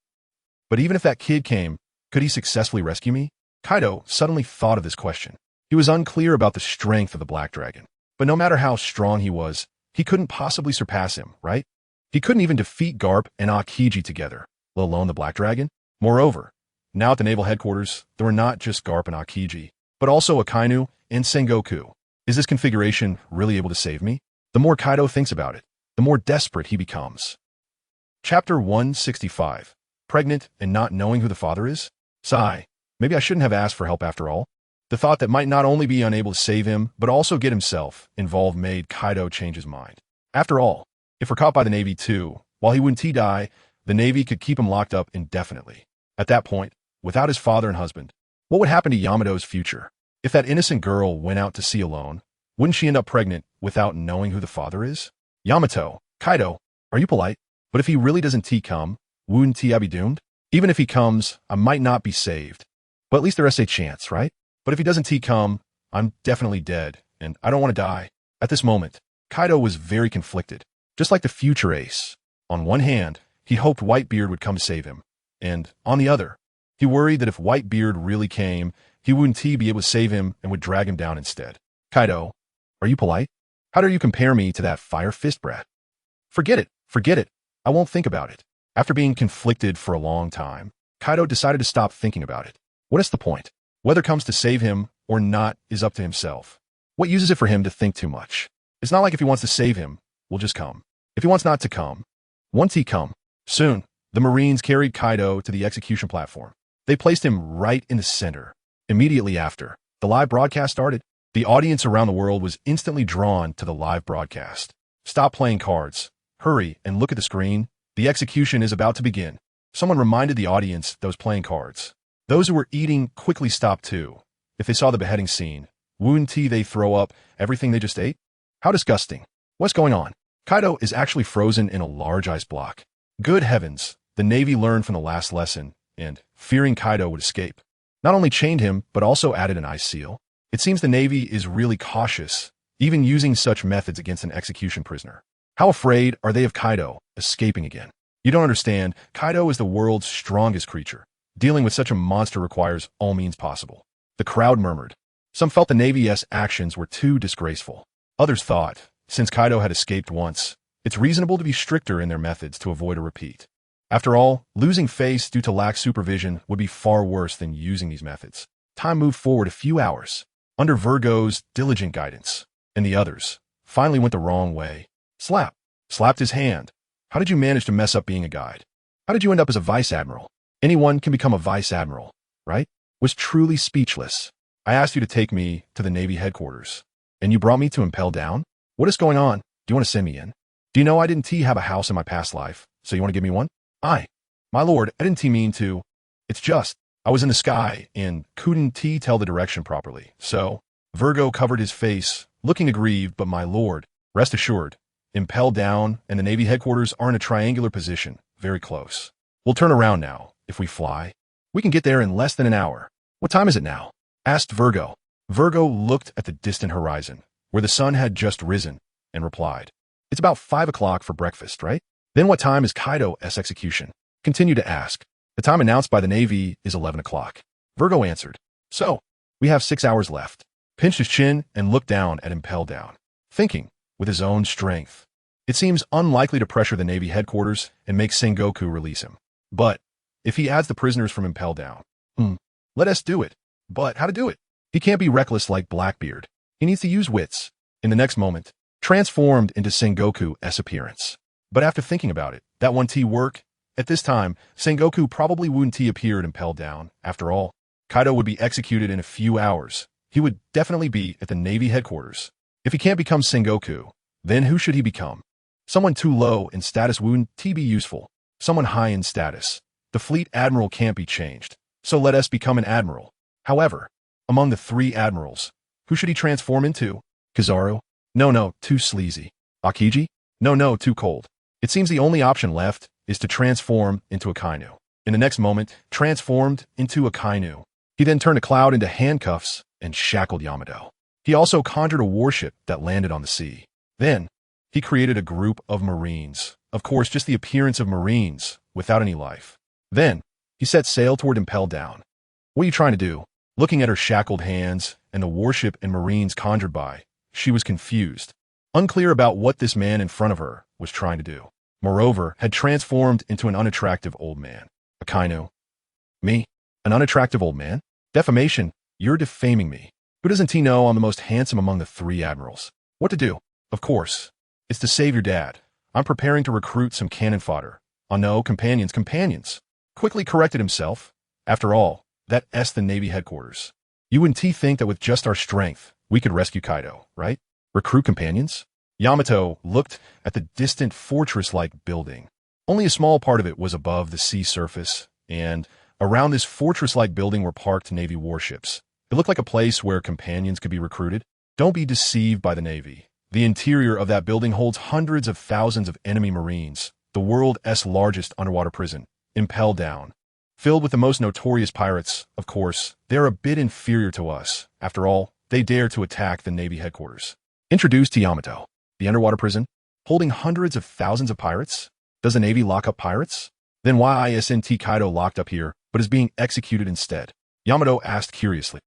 But even if that kid came, could he successfully rescue me? Kaido suddenly thought of this question. He was unclear about the strength of the Black Dragon. But no matter how strong he was, he couldn't possibly surpass him, right? He couldn't even defeat Garp and Aokiji together, let alone the Black Dragon. Moreover, now at the naval headquarters, there were not just Garp and Aokiji, but also Akainu and Sengoku. Is this configuration really able to save me? The more Kaido thinks about it, the more desperate he becomes. Chapter 165. Pregnant and not knowing who the father is? Sigh. Maybe I shouldn't have asked for help after all. The thought that might not only be unable to save him, but also get himself involved made Kaido change his mind. After all, if we're caught by the Navy too, while he wouldn't die, the Navy could keep him locked up indefinitely. At that point, without his father and husband, what would happen to Yamato's future? If that innocent girl went out to sea alone, wouldn't she end up pregnant without knowing who the father is? Yamato, Kaido, are you polite? But if he really doesn't come, wouldn't I be doomed? Even if he comes, I might not be saved. But at least there is a chance, right? But if he doesn't come, I'm definitely dead, and I don't want to die. At this moment, Kaido was very conflicted, just like the future ace. On one hand, he hoped Whitebeard would come to save him, and on the other, he worried that if Whitebeard really came, he wouldn't be able to save him and would drag him down instead. Kaido, are you polite? How dare you compare me to that Fire Fist brat? Forget it. I won't think about it. After being conflicted for a long time, Kaido decided to stop thinking about it. What is the point? Whether comes to save him or not is up to himself. What use is it for him to think too much? It's not like if he wants to save him, we'll just come. If he wants not to come, once he come. Soon, the Marines carried Kaido to the execution platform. They placed him right in the center. Immediately after, the live broadcast started. The audience around the world was instantly drawn to the live broadcast. Stop playing cards. Hurry and look at the screen. The execution is about to begin. Someone reminded the audience those playing cards. Those who were eating quickly stopped too. If they saw the beheading scene, wouldn't they throw up everything they just ate? How disgusting. What's going on? Kaido is actually frozen in a large ice block. Good heavens, the Navy learned from the last lesson, and, fearing Kaido would escape, not only chained him, but also added an ice seal. It seems the Navy is really cautious, even using such methods against an execution prisoner. How afraid are they of Kaido escaping again? You don't understand, Kaido is the world's strongest creature. Dealing with such a monster requires all means possible. The crowd murmured. Some felt the Navy's actions were too disgraceful. Others thought, since Kaido had escaped once, it's reasonable to be stricter in their methods to avoid a repeat. After all, losing face due to lack supervision would be far worse than using these methods. Time moved forward a few hours, under Virgo's diligent guidance, and the others finally went the wrong way. Slapped his hand. How did you manage to mess up being a guide? How did you end up as a vice admiral? Anyone can become a vice admiral, right? Was truly speechless. I asked you to take me to the Navy headquarters, and you brought me to Impel Down? What is going on? Do you want to send me in? Do you know I didn't have a house in my past life, so you want to give me one? My lord, I didn't mean to. It's just, I was in the sky and couldn't tell the direction properly, so. Virgo covered his face, looking aggrieved, but my lord, rest assured, Impel Down and the Navy headquarters are in a triangular position, very close. We'll turn around now, if we fly. We can get there in less than an hour. What time is it now? Asked Virgo. Virgo looked at the distant horizon, where the sun had just risen, and replied, It's about 5 o'clock for breakfast, right? Then what time is Kaido's execution? Continue to ask. The time announced by the Navy is 11 o'clock. Virgo answered. So, we have 6 hours left. Pinched his chin and looked down at Impel Down, thinking, with his own strength. It seems unlikely to pressure the Navy headquarters and make Sengoku release him. But, if he adds the prisoners from Impel Down, let us do it. But how to do it? He can't be reckless like Blackbeard. He needs to use wits. In the next moment, transformed into Sengoku's appearance. But after thinking about it, that won't work. At this time, Sengoku probably wouldn't appear at Impel Down. After all, Kaido would be executed in a few hours. He would definitely be at the Navy headquarters. If he can't become Sengoku, then who should he become? Someone too low in status wouldn't be useful. Someone high in status. The fleet admiral can't be changed. So let us become an admiral. However, among the 3 admirals, who should he transform into? Kizaru? No, too sleazy. Akiji? No, too cold. It seems the only option left is to transform into a Kainu. In the next moment, transformed into a Kainu. He then turned a cloud into handcuffs and shackled Yamato. He also conjured a warship that landed on the sea. Then, he created a group of Marines. Of course, just the appearance of Marines, without any life. Then, he set sail toward Impel Down. What are you trying to do? Looking at her shackled hands and the warship and Marines conjured by, she was confused, unclear about what this man in front of her was trying to do. Moreover, had transformed into an unattractive old man. A Kainu. Me? An unattractive old man? Defamation. You're defaming me. Who doesn't know I'm the most handsome among the 3 admirals? What to do? Of course. It's to save your dad. I'm preparing to recruit some cannon fodder. Oh no, companions. Quickly corrected himself. After all, that's the Navy headquarters. You wouldn't think that with just our strength, we could rescue Kaido, right? Recruit companions? Yamato looked at the distant fortress-like building. Only a small part of it was above the sea surface, and around this fortress-like building were parked Navy warships. It looked like a place where companions could be recruited. Don't be deceived by the Navy. The interior of that building holds hundreds of thousands of enemy Marines, the world's largest underwater prison, Impel Down. Filled with the most notorious pirates, of course, they're a bit inferior to us. After all, they dare to attack the Navy headquarters. Introduced to Yamato. The underwater prison? Holding hundreds of thousands of pirates? Does the Navy lock up pirates? Then why isn't Kaido locked up here, but is being executed instead? Yamato asked curiously.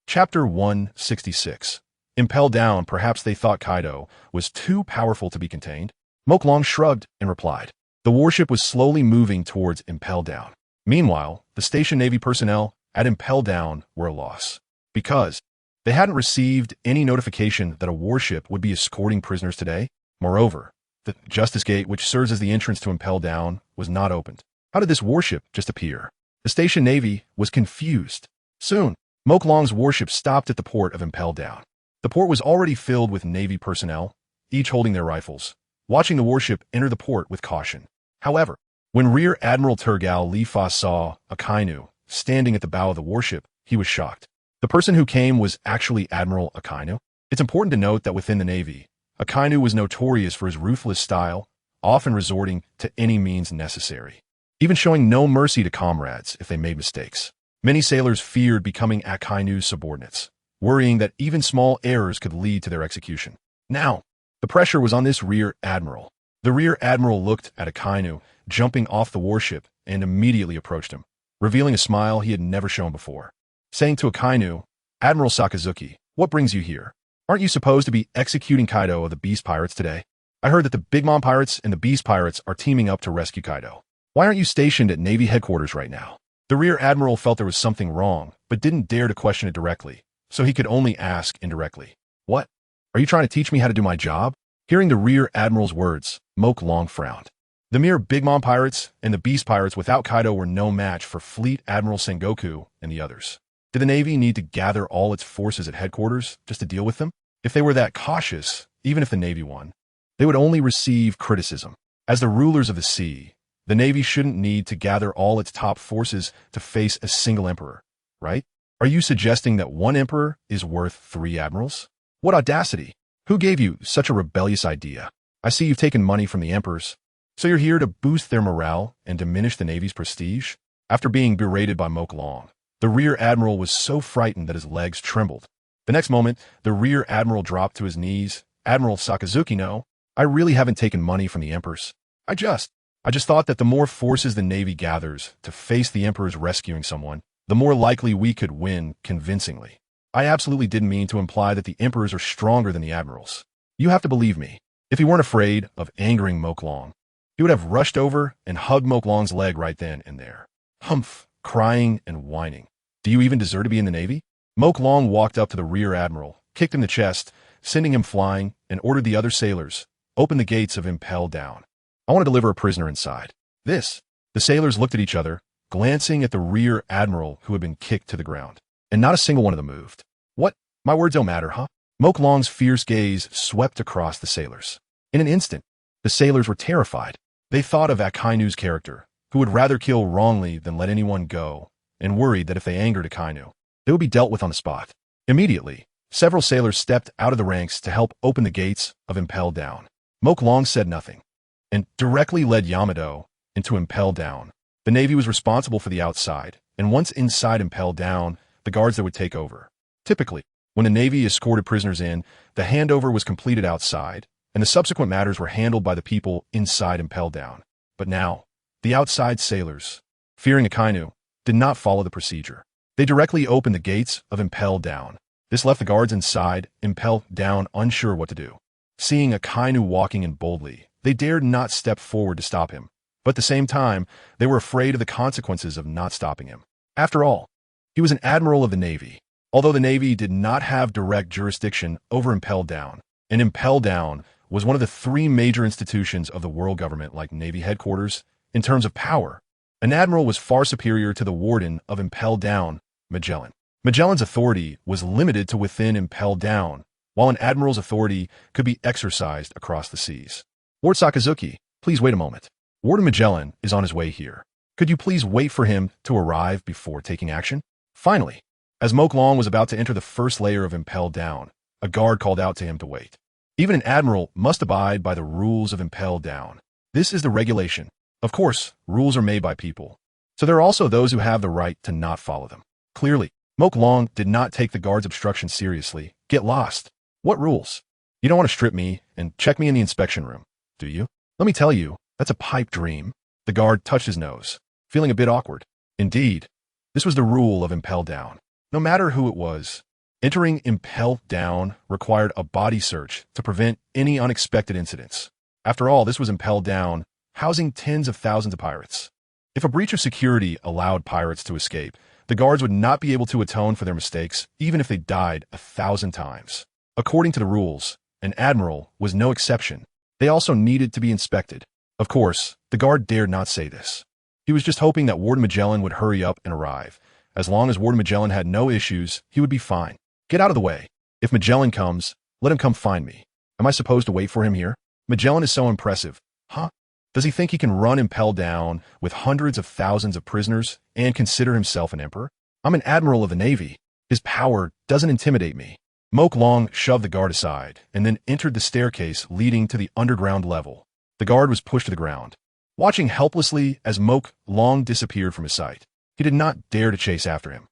Chapter 166. Impel Down. Perhaps they thought Kaido was too powerful to be contained. LongWrongly shrugged and replied. The warship was slowly moving towards Impel Down. Meanwhile, the station Navy personnel at Impel Down were a loss. Because they hadn't received any notification that a warship would be escorting prisoners today. Moreover, the Justice Gate, which serves as the entrance to Impel Down, was not opened. How did this warship just appear? The station Navy was confused. Soon, LongWrongly's warship stopped at the port of Impel Down. The port was already filled with Navy personnel, each holding their rifles, watching the warship enter the port with caution. However, when Rear Admiral Turgal Lifa saw Akainu standing at the bow of the warship, he was shocked. The person who came was actually Admiral Akainu. It's important to note that within the Navy, Akainu was notorious for his ruthless style, often resorting to any means necessary, even showing no mercy to comrades if they made mistakes. Many sailors feared becoming Akainu's subordinates, worrying that even small errors could lead to their execution. Now, the pressure was on this Rear Admiral. The Rear Admiral looked at Akainu jumping off the warship and immediately approached him, revealing a smile he had never shown before, saying to Akainu, "Admiral Sakazuki, what brings you here? Aren't you supposed to be executing Kaido of the Beast Pirates today? I heard that the Big Mom Pirates and the Beast Pirates are teaming up to rescue Kaido. Why aren't you stationed at Navy headquarters right now?" The Rear Admiral felt there was something wrong, but didn't dare to question it directly, so he could only ask indirectly. "What? Are you trying to teach me how to do my job?" Hearing the Rear Admiral's words, Moke Long frowned. The mere Big Mom Pirates and the Beast Pirates without Kaido were no match for Fleet Admiral Sengoku and the others. Did the Navy need to gather all its forces at headquarters just to deal with them? If they were that cautious, even if the Navy won, they would only receive criticism. As the rulers of the sea, the Navy shouldn't need to gather all its top forces to face a single emperor, right? Are you suggesting that one emperor is worth 3 admirals? What audacity! Who gave you such a rebellious idea? I see you've taken money from the emperors. So you're here to boost their morale and diminish the Navy's prestige? After being berated by Moke Long, the Rear Admiral was so frightened that his legs trembled. The next moment, the Rear Admiral dropped to his knees. "Admiral Sakazuki, no, I really haven't taken money from the emperors. I just thought that the more forces the Navy gathers to face the emperors rescuing someone, the more likely we could win convincingly. I absolutely didn't mean to imply that the emperors are stronger than the admirals. You have to believe me." If he weren't afraid of angering Moke Long, he would have rushed over and hugged Moke Long's leg right then and there. Humph, crying and whining. "Do you even deserve to be in the Navy?" Moke Long walked up to the Rear Admiral, kicked him in the chest, sending him flying, and ordered the other sailors, "Open the gates of Impel Down. I want to deliver a prisoner inside." The sailors looked at each other, glancing at the Rear Admiral who had been kicked to the ground, and not a single one of them moved. "What? My words don't matter, huh?" Moke Long's fierce gaze swept across the sailors. In an instant, the sailors were terrified. They thought of Akainu's character, who would rather kill wrongly than let anyone go, and worried that if they angered Akainu, they would be dealt with on the spot. Immediately, several sailors stepped out of the ranks to help open the gates of Impel Down. Moke Long said nothing, and directly led Yamato into Impel Down. The Navy was responsible for the outside, and once inside Impel Down, the guards that would take over. Typically, when the Navy escorted prisoners in, the handover was completed outside, and the subsequent matters were handled by the people inside Impel Down. But now, the outside sailors, fearing Akainu, did not follow the procedure. They directly opened the gates of Impel Down. This left the guards inside Impel Down unsure what to do. Seeing Akainu walking in boldly, they dared not step forward to stop him. But at the same time, they were afraid of the consequences of not stopping him. After all, he was an admiral of the Navy. Although the Navy did not have direct jurisdiction over Impel Down, and Impel Down was one of the 3 major institutions of the world government like Navy headquarters, in terms of power, an admiral was far superior to the warden of Impel Down, Magellan. Magellan's authority was limited to within Impel Down, while an admiral's authority could be exercised across the seas. "Lord Sakazuki, please wait a moment. Warden Magellan is on his way here. Could you please wait for him to arrive before taking action?" Finally, as Moke Long was about to enter the first layer of Impel Down, a guard called out to him to wait. Even an admiral must abide by the rules of Impel Down. This is the regulation. Of course, rules are made by people, so there are also those who have the right to not follow them. Clearly, Moke Long did not take the guard's obstruction seriously. "Get lost. What rules? You don't want to strip me and check me in the inspection room, do you? Let me tell you, that's a pipe dream." The guard touched his nose, feeling a bit awkward. Indeed, this was the rule of Impel Down. No matter who it was, entering Impel Down required a body search to prevent any unexpected incidents. After all, this was Impel Down, housing tens of thousands of pirates. If a breach of security allowed pirates to escape, the guards would not be able to atone for their mistakes, even if they died 1,000 times. According to the rules, an admiral was no exception. They also needed to be inspected. Of course, the guard dared not say this. He was just hoping that Warden Magellan would hurry up and arrive. As long as Warden Magellan had no issues, he would be fine. "Get out of the way. If Magellan comes, let him come find me. Am I supposed to wait for him here? Magellan is so impressive. Huh? Does he think he can run Impel Down with hundreds of thousands of prisoners and consider himself an emperor? I'm an admiral of the Navy. His power doesn't intimidate me. Moke Long shoved the guard aside and then entered the staircase leading to the underground level. The guard was pushed to the ground. Watching helplessly as Moke Long disappeared from his sight, he did not dare to chase after him,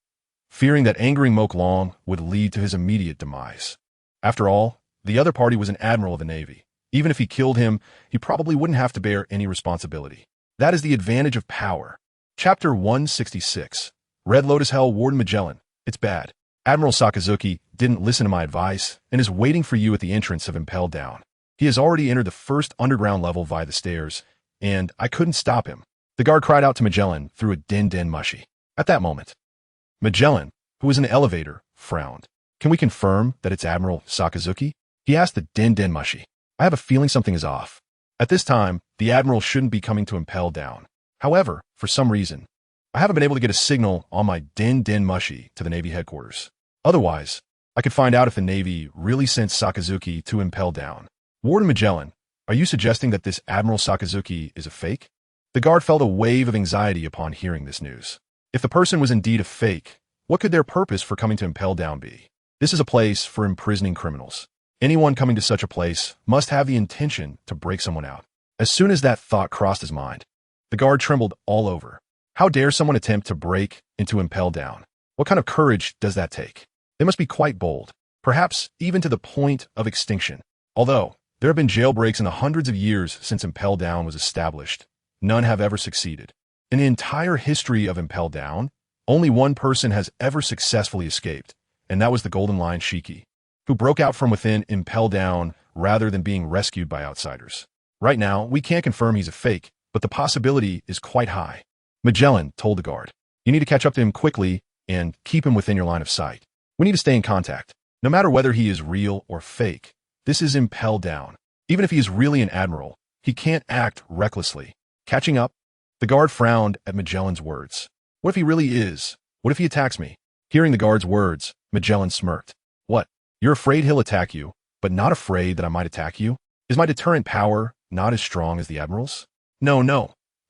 fearing that angering Moke Long would lead to his immediate demise. After all, the other party was an admiral of the Navy. Even if he killed him, he probably wouldn't have to bear any responsibility. That is the advantage of power. Chapter 166. Red Lotus Hell Warden Magellan. It's bad. Admiral Sakazuki didn't listen to my advice and is waiting for you at the entrance of Impel Down. He has already entered the first underground level via the stairs, and I couldn't stop him. The guard cried out to Magellan through a din mushy. At that moment, Magellan, who was in the elevator, frowned. Can we confirm that it's Admiral Sakazuki? He asked the din mushy. I have a feeling something is off. At this time, the Admiral shouldn't be coming to Impel Down. However, for some reason, I haven't been able to get a signal on my din mushy to the Navy headquarters. Otherwise, I could find out if the Navy really sent Sakazuki to Impel Down. Warden Magellan, are you suggesting that this Admiral Sakazuki is a fake? The guard felt a wave of anxiety upon hearing this news. If the person was indeed a fake, what could their purpose for coming to Impel Down be? This is a place for imprisoning criminals. Anyone coming to such a place must have the intention to break someone out. As soon as that thought crossed his mind, the guard trembled all over. How dare someone attempt to break into Impel Down? What kind of courage does that take? They must be quite bold, perhaps even to the point of extinction. Although there have been jailbreaks in the hundreds of years since Impel Down was established, none have ever succeeded. In the entire history of Impel Down, only one person has ever successfully escaped, and that was the Golden Lion Shiki, who broke out from within Impel Down rather than being rescued by outsiders. Right now, we can't confirm he's a fake, but the possibility is quite high. Magellan told the guard, you need to catch up to him quickly and keep him within your line of sight. We need to stay in contact. No matter whether he is real or fake, this is Impel Down. Even if he is really an admiral, he can't act recklessly. Catching up, the guard frowned at Magellan's words. What if he really is? What if he attacks me? Hearing the guard's words, Magellan smirked. What? You're afraid he'll attack you, but not afraid that I might attack you? Is my deterrent power not as strong as the admiral's? No,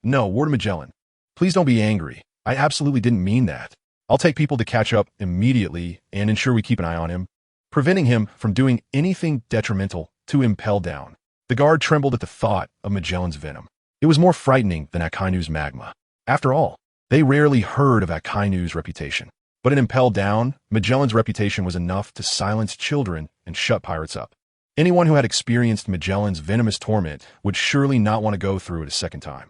Warden Magellan. Please don't be angry. I absolutely didn't mean that. I'll take people to catch up immediately and ensure we keep an eye on him, preventing him from doing anything detrimental to Impel Down. The guard trembled at the thought of Magellan's venom. It was more frightening than Akainu's magma. After all, they rarely heard of Akainu's reputation. But in Impel Down, Magellan's reputation was enough to silence children and shut pirates up. Anyone who had experienced Magellan's venomous torment would surely not want to go through it a second time.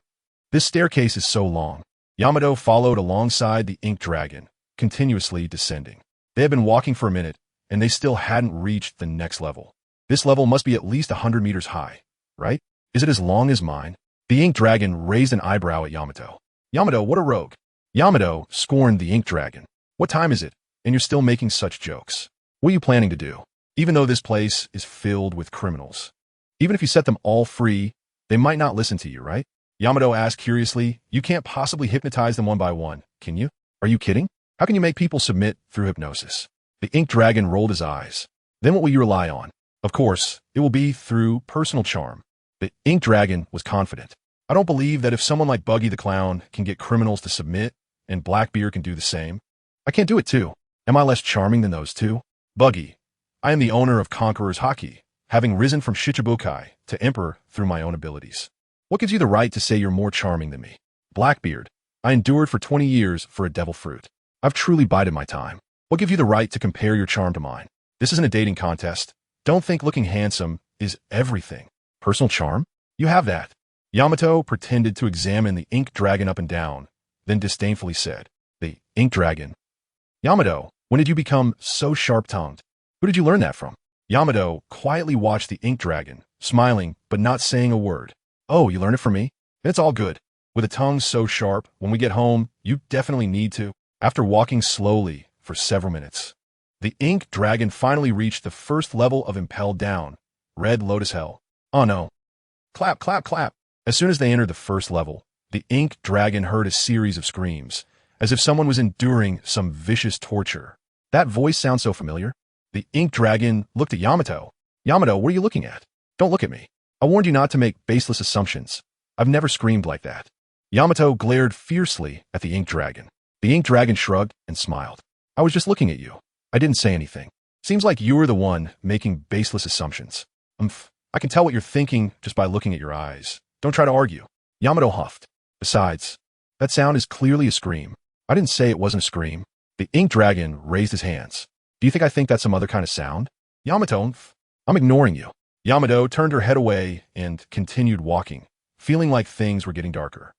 This staircase is so long. Yamato followed alongside the Ink Dragon, continuously descending. They had been walking for a minute, and they still hadn't reached the next level. This level must be at least 100 meters high, right? Is it as long as mine? The Ink Dragon raised an eyebrow at Yamato. Yamato, what a rogue. Yamato scorned the Ink Dragon. What time is it? And you're still making such jokes. What are you planning to do? Even though this place is filled with criminals. Even if you set them all free, they might not listen to you, right? Yamato asked curiously. You can't possibly hypnotize them one by one, can you? Are you kidding? How can you make people submit through hypnosis? The Ink Dragon rolled his eyes. Then what will you rely on? Of course, it will be through personal charm. The Ink Dragon was confident. I don't believe that if someone like Buggy the Clown can get criminals to submit, and Blackbeard can do the same, I can't do it too. Am I less charming than those two? Buggy, I am the owner of Conqueror's Haki, having risen from Shichibukai to Emperor through my own abilities. What gives you the right to say you're more charming than me? Blackbeard, I endured for 20 years for a devil fruit. I've truly bided my time. What gives you the right to compare your charm to mine? This isn't a dating contest. Don't think looking handsome is everything. Personal charm? You have that. Yamato pretended to examine the Ink Dragon up and down, then disdainfully said, The Ink Dragon. Yamato, when did you become so sharp-tongued? Who did you learn that from? Yamato quietly watched the Ink Dragon, smiling but not saying a word. Oh, you learned it from me? It's all good. With a tongue so sharp, when we get home, you definitely need to. After walking slowly for several minutes, the Ink Dragon finally reached the first level of Impel Down, Red Lotus Hell. Oh no. Clap, clap, clap. As soon as they entered the first level, the Ink Dragon heard a series of screams, as if someone was enduring some vicious torture. That voice sounds so familiar. The The ink dragon looked at Yamato. Yamato, what are you looking at? Don't look at me. I warned you not to make baseless assumptions. I've never screamed like that. Yamato glared fiercely at the ink dragon. The ink dragon shrugged and smiled. I was just looking at you. I didn't say anything. Seems like you were the one making baseless assumptions. I can tell what you're thinking just by looking at your eyes. Don't try to argue. Yamato huffed. Besides, that sound is clearly a scream. I didn't say it wasn't a scream. The ink dragon raised his hands. Do you think I think that's some other kind of sound? Yamato, I'm ignoring you. Yamato turned her head away and continued walking, feeling like things were getting darker.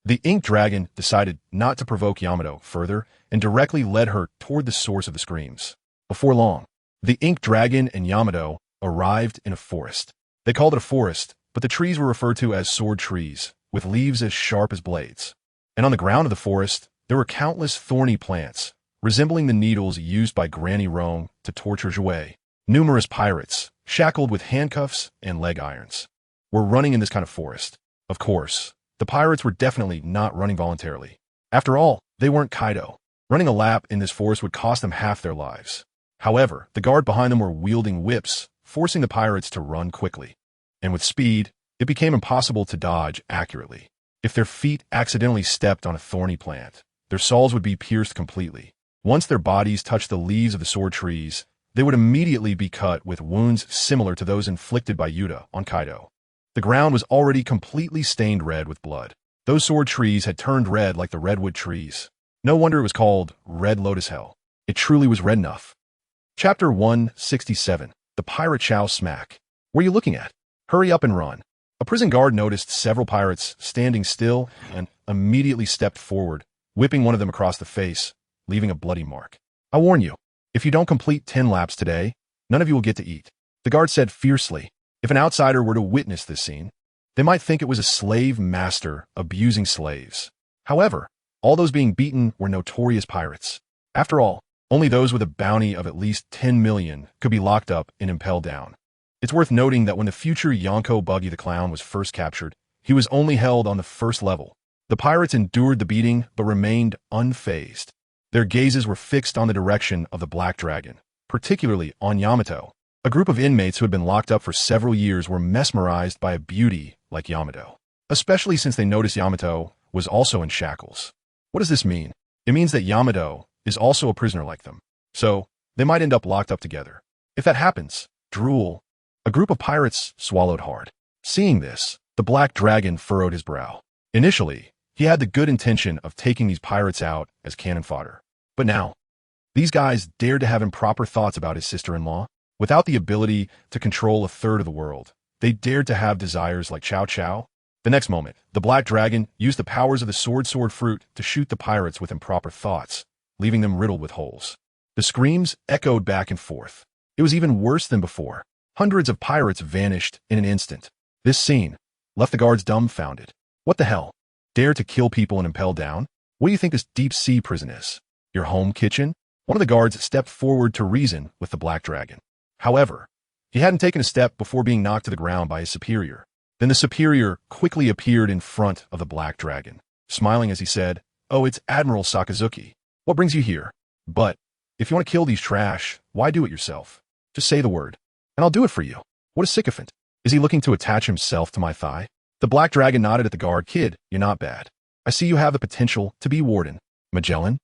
The ink dragon decided not to provoke Yamato further and directly led her toward the source of the screams. Before long, the ink dragon and Yamato arrived in a forest. They called it a forest, but the trees were referred to as sword trees, with leaves as sharp as blades. And on the ground of the forest, there were countless thorny plants, resembling the needles used by Granny Rong to torture Jouet. Numerous pirates, shackled with handcuffs and leg irons, were running in this kind of forest. Of course, the pirates were definitely not running voluntarily. After all, they weren't Kaido. Running a lap in this forest would cost them half their lives. However, the guard behind them were wielding whips, forcing the pirates to run quickly. And with speed, it became impossible to dodge accurately. If their feet accidentally stepped on a thorny plant, their soles would be pierced completely. Once their bodies touched the leaves of the sword trees, they would immediately be cut with wounds similar to those inflicted by Yuta on Kaido. The ground was already completely stained red with blood. Those sword trees had turned red like the redwood trees. No wonder it was called Red Lotus Hell. It truly was red enough. Chapter 167. The Pirate Chow Smack. What are you looking at? Hurry up and run. A prison guard noticed several pirates standing still and immediately stepped forward, whipping one of them across the face, leaving a bloody mark. I warn you, if you don't complete 10 laps today, none of you will get to eat. The guard said fiercely. If an outsider were to witness this scene, they might think it was a slave master abusing slaves. However, all those being beaten were notorious pirates. After all, only those with a bounty of at least 10 million could be locked up and impelled down. It's worth noting that when the future Yonko Buggy the Clown was first captured, he was only held on the first level. The pirates endured the beating but remained unfazed. Their gazes were fixed on the direction of the Black Dragon, particularly on Yamato. A group of inmates who had been locked up for several years were mesmerized by a beauty like Yamato, especially since they noticed Yamato was also in shackles. What does this mean? It means that Yamato is also a prisoner like them, so they might end up locked up together. If that happens, drool. A group of pirates swallowed hard. Seeing this, the Black Dragon furrowed his brow. Initially, he had the good intention of taking these pirates out as cannon fodder. But now, these guys dared to have improper thoughts about his sister-in-law. Without the ability to control a third of the world, they dared to have desires like Chow Chow. The next moment, the Black Dragon used the powers of the sword fruit to shoot the pirates with improper thoughts, leaving them riddled with holes. The screams echoed back and forth. It was even worse than before. Hundreds of pirates vanished in an instant. This scene left the guards dumbfounded. What the hell? Dare to kill people and impel down? What do you think this deep-sea prison is? Your home kitchen? One of the guards stepped forward to reason with the Black Dragon. However, he hadn't taken a step before being knocked to the ground by his superior. Then the superior quickly appeared in front of the Black Dragon, smiling as he said, "Oh, it's Admiral Sakazuki. What brings you here? But if you want to kill these trash, why do it yourself? Just say the word, and I'll do it for you." What a sycophant. Is he looking to attach himself to my thigh? The Black Dragon nodded at the guard. "Kid, you're not bad. I see you have the potential to be Warden." "Magellan?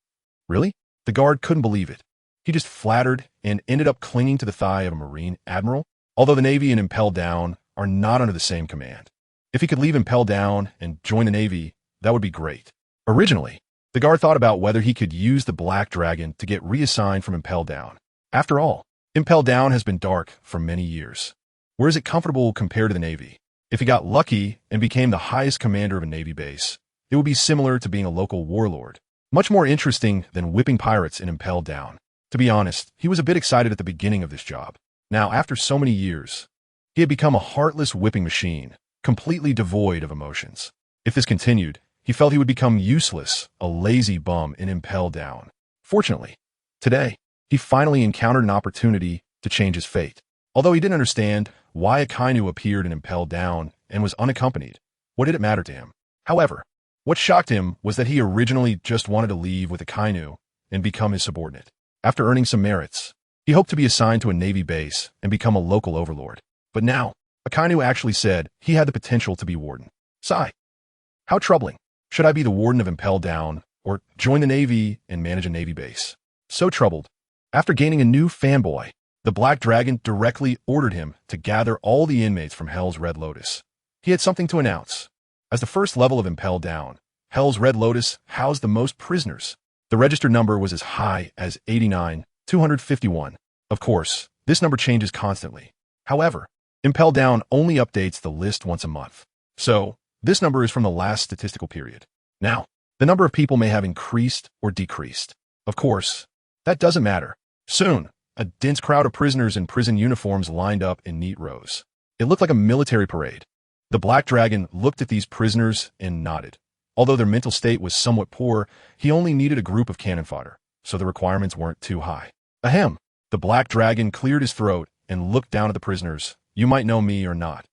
Really?" The guard couldn't believe it. He just flattered and ended up clinging to the thigh of a Marine Admiral, although the Navy and Impel Down are not under the same command. If he could leave Impel Down and join the Navy, that would be great. Originally, the guard thought about whether he could use the Black Dragon to get reassigned from Impel Down. After all, Impel Down has been dark for many years. Where is it comfortable compared to the Navy? If he got lucky and became the highest commander of a Navy base, it would be similar to being a local warlord. Much more interesting than whipping pirates in Impel Down. To be honest, he was a bit excited at the beginning of this job. Now, after so many years, he had become a heartless whipping machine, completely devoid of emotions. If this continued, he felt he would become useless, a lazy bum in Impel Down. Fortunately, today, he finally encountered an opportunity to change his fate. Although he didn't understand why a Kainu appeared in Impel Down and was unaccompanied, what did it matter to him? However, what shocked him was that he originally just wanted to leave with a Kainu and become his subordinate. After earning some merits, He hoped to be assigned to a Navy base and become a local overlord. But now, Akainu actually said he had the potential to be warden. Sigh. How troubling. Should I be the warden of Impel Down, or join the Navy and manage a Navy base? So troubled. After gaining a new fanboy, the Black Dragon directly ordered him to gather all the inmates from Hell's Red Lotus. He had something to announce. As the first level of Impel Down, Hell's Red Lotus housed the most prisoners. The registered number was as high as 89,251. Of course, this number changes constantly. However, Impel Down only updates the list once a month. So, this number is from the last statistical period. Now, the number of people may have increased or decreased. Of course, that doesn't matter. Soon, a dense crowd of prisoners in prison uniforms lined up in neat rows. It looked like a military parade. The Black Dragon looked at these prisoners and nodded. Although their mental state was somewhat poor, he only needed a group of cannon fodder, so the requirements weren't too high. Ahem! The Black Dragon cleared his throat and looked down at the prisoners. You might know me or not.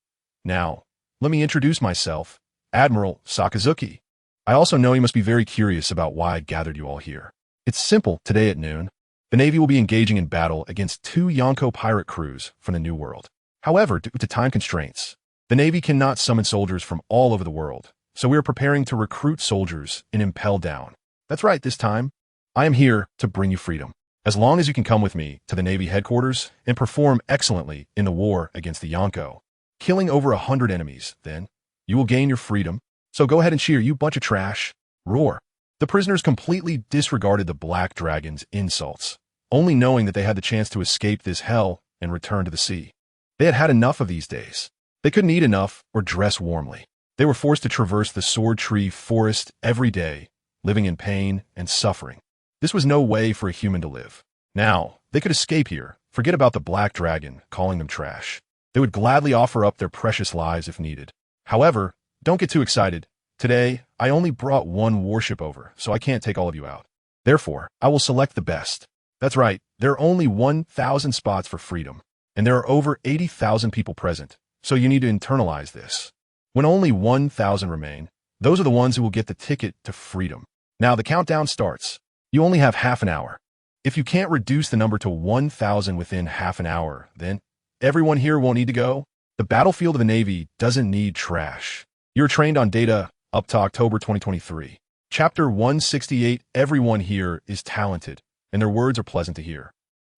Now, let me introduce myself, Admiral Sakazuki. I also know you must be very curious about why I gathered you all here. It's simple. Today at noon, the Navy will be engaging in battle against 2 Yonko pirate crews from the New World. However, due to time constraints, the Navy cannot summon soldiers from all over the world, so we are preparing to recruit soldiers in Impel Down. That's right, this time, I am here to bring you freedom. As long as you can come with me to the Navy headquarters and perform excellently in the war against the Yonko, killing over 100 enemies, then you will gain your freedom. So go ahead and cheer, you bunch of trash. Roar. The prisoners completely disregarded the Black Dragon's insults, only knowing that they had the chance to escape this hell and return to the sea. They had had enough of these days. They couldn't eat enough or dress warmly. They were forced to traverse the Sword Tree Forest every day, living in pain and suffering. This was no way for a human to live. Now, they could escape here, forget about the Black Dragon calling them trash. They would gladly offer up their precious lives if needed. However, don't get too excited. Today, I only brought one warship over, so I can't take all of you out. Therefore, I will select the best. That's right, there are only 1,000 spots for freedom, and there are over 80,000 people present, so you need to internalize this. When only 1,000 remain, those are the ones who will get the ticket to freedom. Now the countdown starts. You only have half an hour. If you can't reduce the number to 1,000 within half an hour, then everyone here won't need to go. The battlefield of the Navy doesn't need trash. You're trained on data up to October 2023. Chapter 168, everyone here is talented, and their words are pleasant to hear.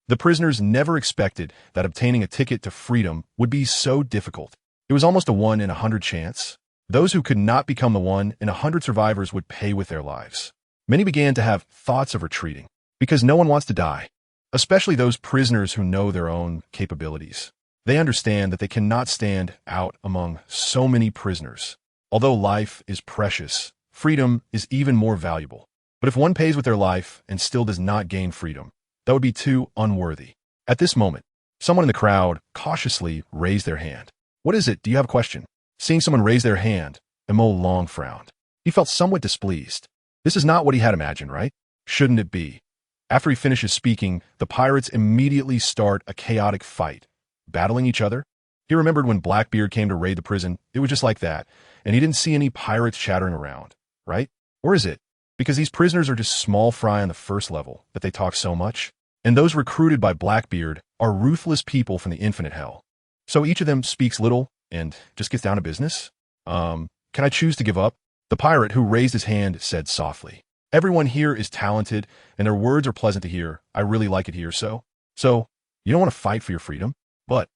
The prisoners never expected that obtaining a ticket to freedom would be so difficult. It was almost a 1 in 100 chance. Those who could not become the 1 in 100 survivors would pay with their lives. Many began to have thoughts of retreating, because no one wants to die, especially those prisoners who know their own capabilities. They understand that they cannot stand out among so many prisoners. Although life is precious, freedom is even more valuable. But if one pays with their life and still does not gain freedom, that would be too unworthy. At this moment, someone in the crowd cautiously raised their hand. What is it? Do you have a question? Seeing someone raise their hand, Emo Long frowned. He felt somewhat displeased. This is not what he had imagined, right? Shouldn't it be? After he finishes speaking, the pirates immediately start a chaotic fight, battling each other. He remembered when Blackbeard came to raid the prison, it was just like that, and he didn't see any pirates chattering around, right? Or is it? Because these prisoners are just small fry on the first level that they talk so much, and those recruited by Blackbeard are ruthless people from the infinite hell. So each of them speaks little and just gets down to business? Can I choose to give up? The pirate who raised his hand said softly. Everyone here is talented, and their words are pleasant to hear. I really like it here, so you don't want to fight for your freedom? But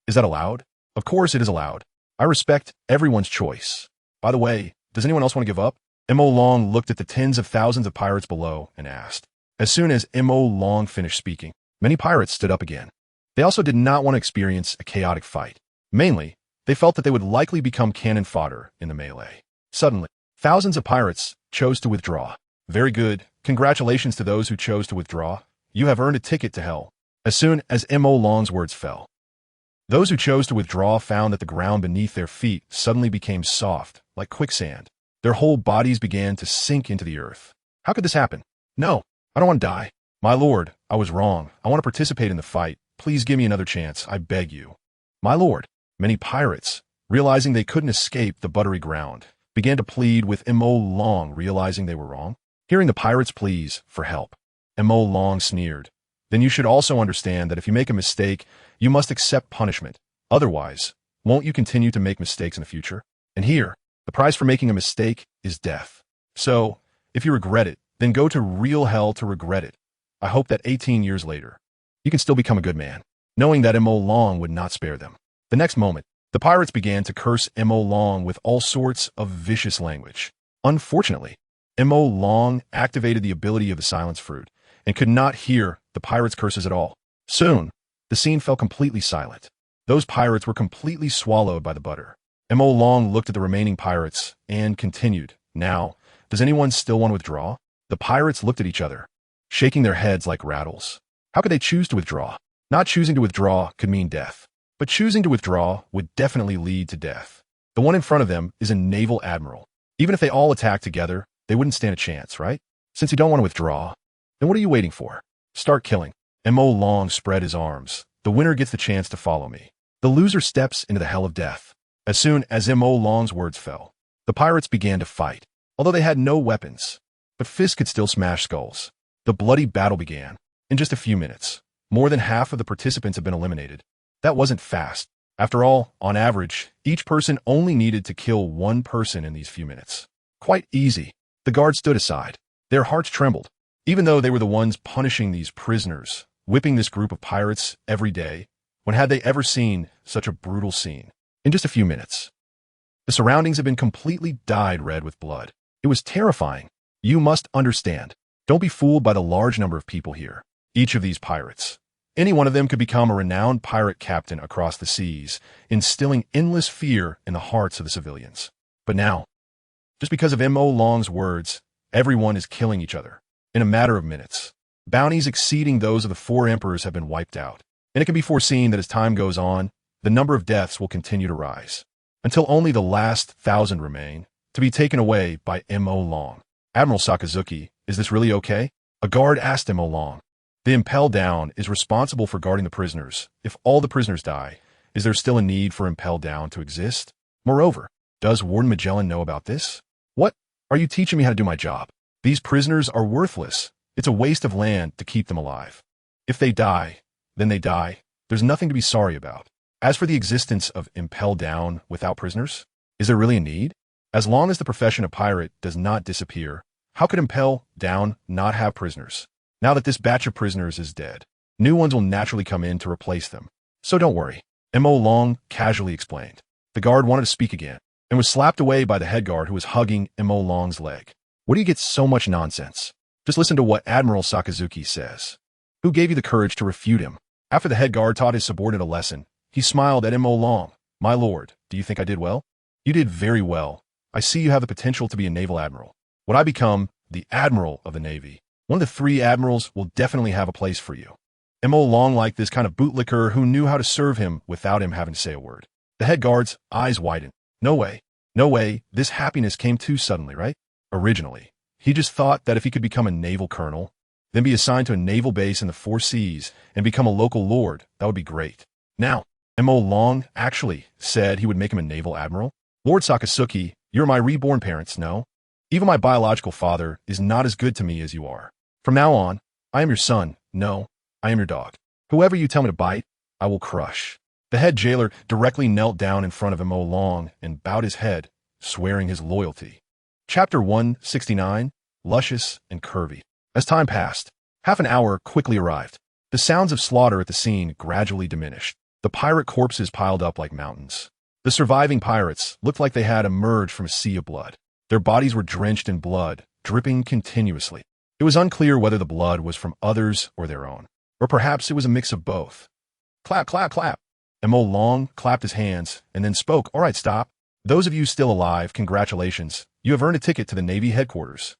is that allowed? Of course it is allowed. I respect everyone's choice. By the way, does anyone else want to give up? Mo Long looked at the tens of thousands of pirates below and asked. As soon as Mo Long finished speaking, many pirates stood up again. They also did not want to experience a chaotic fight. Mainly, they felt that they would likely become cannon fodder in the melee. Suddenly, thousands of pirates chose to withdraw. Very good. Congratulations to those who chose to withdraw. You have earned a ticket to hell. As soon as Mo Long's words fell, those who chose to withdraw found that the ground beneath their feet suddenly became soft, like quicksand. Their whole bodies began to sink into the earth. How could this happen? No, I don't want to die. My lord, I was wrong. I want to participate in the fight. Please give me another chance, I beg you. My lord, many pirates, realizing they couldn't escape the buttery ground, began to plead with Mo Long, realizing they were wrong. Hearing the pirates' pleas for help, Mo Long sneered. then you should also understand that if you make a mistake, you must accept punishment. Otherwise, won't you continue to make mistakes in the future? And here, the price for making a mistake is death. So, if you regret it, then go to real hell to regret it. I hope that 18 years later, you can still become a good man, knowing that Mo Long would not spare them. The next moment, the pirates began to curse Mo Long with all sorts of vicious language. Unfortunately, Mo Long activated the ability of the silence fruit and could not hear the pirates' curses at all. Soon, the scene fell completely silent. Those pirates were completely swallowed by the butter. Mo Long looked at the remaining pirates and continued, "Now, does anyone still want to withdraw?" The pirates looked at each other, shaking their heads like rattles. How could they choose to withdraw? Not choosing to withdraw could mean death, but choosing to withdraw would definitely lead to death. The one in front of them is a naval admiral. Even if they all attacked together, they wouldn't stand a chance, right? Since you don't want to withdraw, then what are you waiting for? Start killing. Mo Long spread his arms. The winner gets the chance to follow me. The loser steps into the hell of death. As soon as Mo Long's words fell, the pirates began to fight, although they had no weapons. But fists could still smash skulls. The bloody battle began. In just a few minutes, more than half of the participants had been eliminated. That wasn't fast. After all, on average, each person only needed to kill one person in these few minutes. Quite easy. The guards stood aside. Their hearts trembled. Even though they were the ones punishing these prisoners, whipping this group of pirates every day, when had they ever seen such a brutal scene? In just a few minutes, the surroundings had been completely dyed red with blood. It was terrifying. You must understand. Don't be fooled by the large number of people here. Each of these pirates, any one of them could become a renowned pirate captain across the seas, instilling endless fear in the hearts of the civilians. But now, just because of Mo Long's words, everyone is killing each other. In a matter of minutes, bounties exceeding those of the 4 emperors have been wiped out, and it can be foreseen that as time goes on, the number of deaths will continue to rise, until only the last 1,000 remain, to be taken away by Mo Long. Admiral Sakazuki, is this really okay? A guard asked Mo Long. The Impel Down is responsible for guarding the prisoners. If all the prisoners die, is there still a need for Impel Down to exist? Moreover, does Warden Magellan know about this? What? Are you teaching me how to do my job? These prisoners are worthless. It's a waste of land to keep them alive. If they die, then they die. There's nothing to be sorry about. As for the existence of Impel Down without prisoners, is there really a need? As long as the profession of pirate does not disappear, how could Impel Down not have prisoners? Now that this batch of prisoners is dead, new ones will naturally come in to replace them. So don't worry, Mo Long casually explained. The guard wanted to speak again, and was slapped away by the head guard who was hugging Mo Long's leg. Where do you get so much nonsense? Just listen to what Admiral Sakazuki says. Who gave you the courage to refute him? After the head guard taught his subordinate a lesson, he smiled at Mo Long. My lord, do you think I did well? You did very well. I see you have the potential to be a naval admiral. When I become the admiral of the Navy, one of the 3 admirals will definitely have a place for you. Mo Long liked this kind of bootlicker who knew how to serve him without him having to say a word. The head guard's eyes widened. No way. No way. This happiness came too suddenly, right? Originally, he just thought that if he could become a naval colonel, then be assigned to a naval base in the 4 seas and become a local lord, that would be great. Now, Mo Long actually said he would make him a naval admiral. Lord Sakazuki, you're my reborn parents, no? Even my biological father is not as good to me as you are. From now on, I am your son. No, I am your dog. Whoever you tell me to bite, I will crush. The head jailer directly knelt down in front of Mo Long and bowed his head, swearing his loyalty. Chapter 169, Luscious and Curvy. As time passed, half an hour quickly arrived. The sounds of slaughter at the scene gradually diminished. The pirate corpses piled up like mountains. The surviving pirates looked like they had emerged from a sea of blood. Their bodies were drenched in blood, dripping continuously. It was unclear whether the blood was from others or their own, or perhaps it was a mix of both. Clap, clap, clap. Mo Long clapped his hands and then spoke. All right, stop. Those of you still alive, congratulations. You have earned a ticket to the Navy headquarters.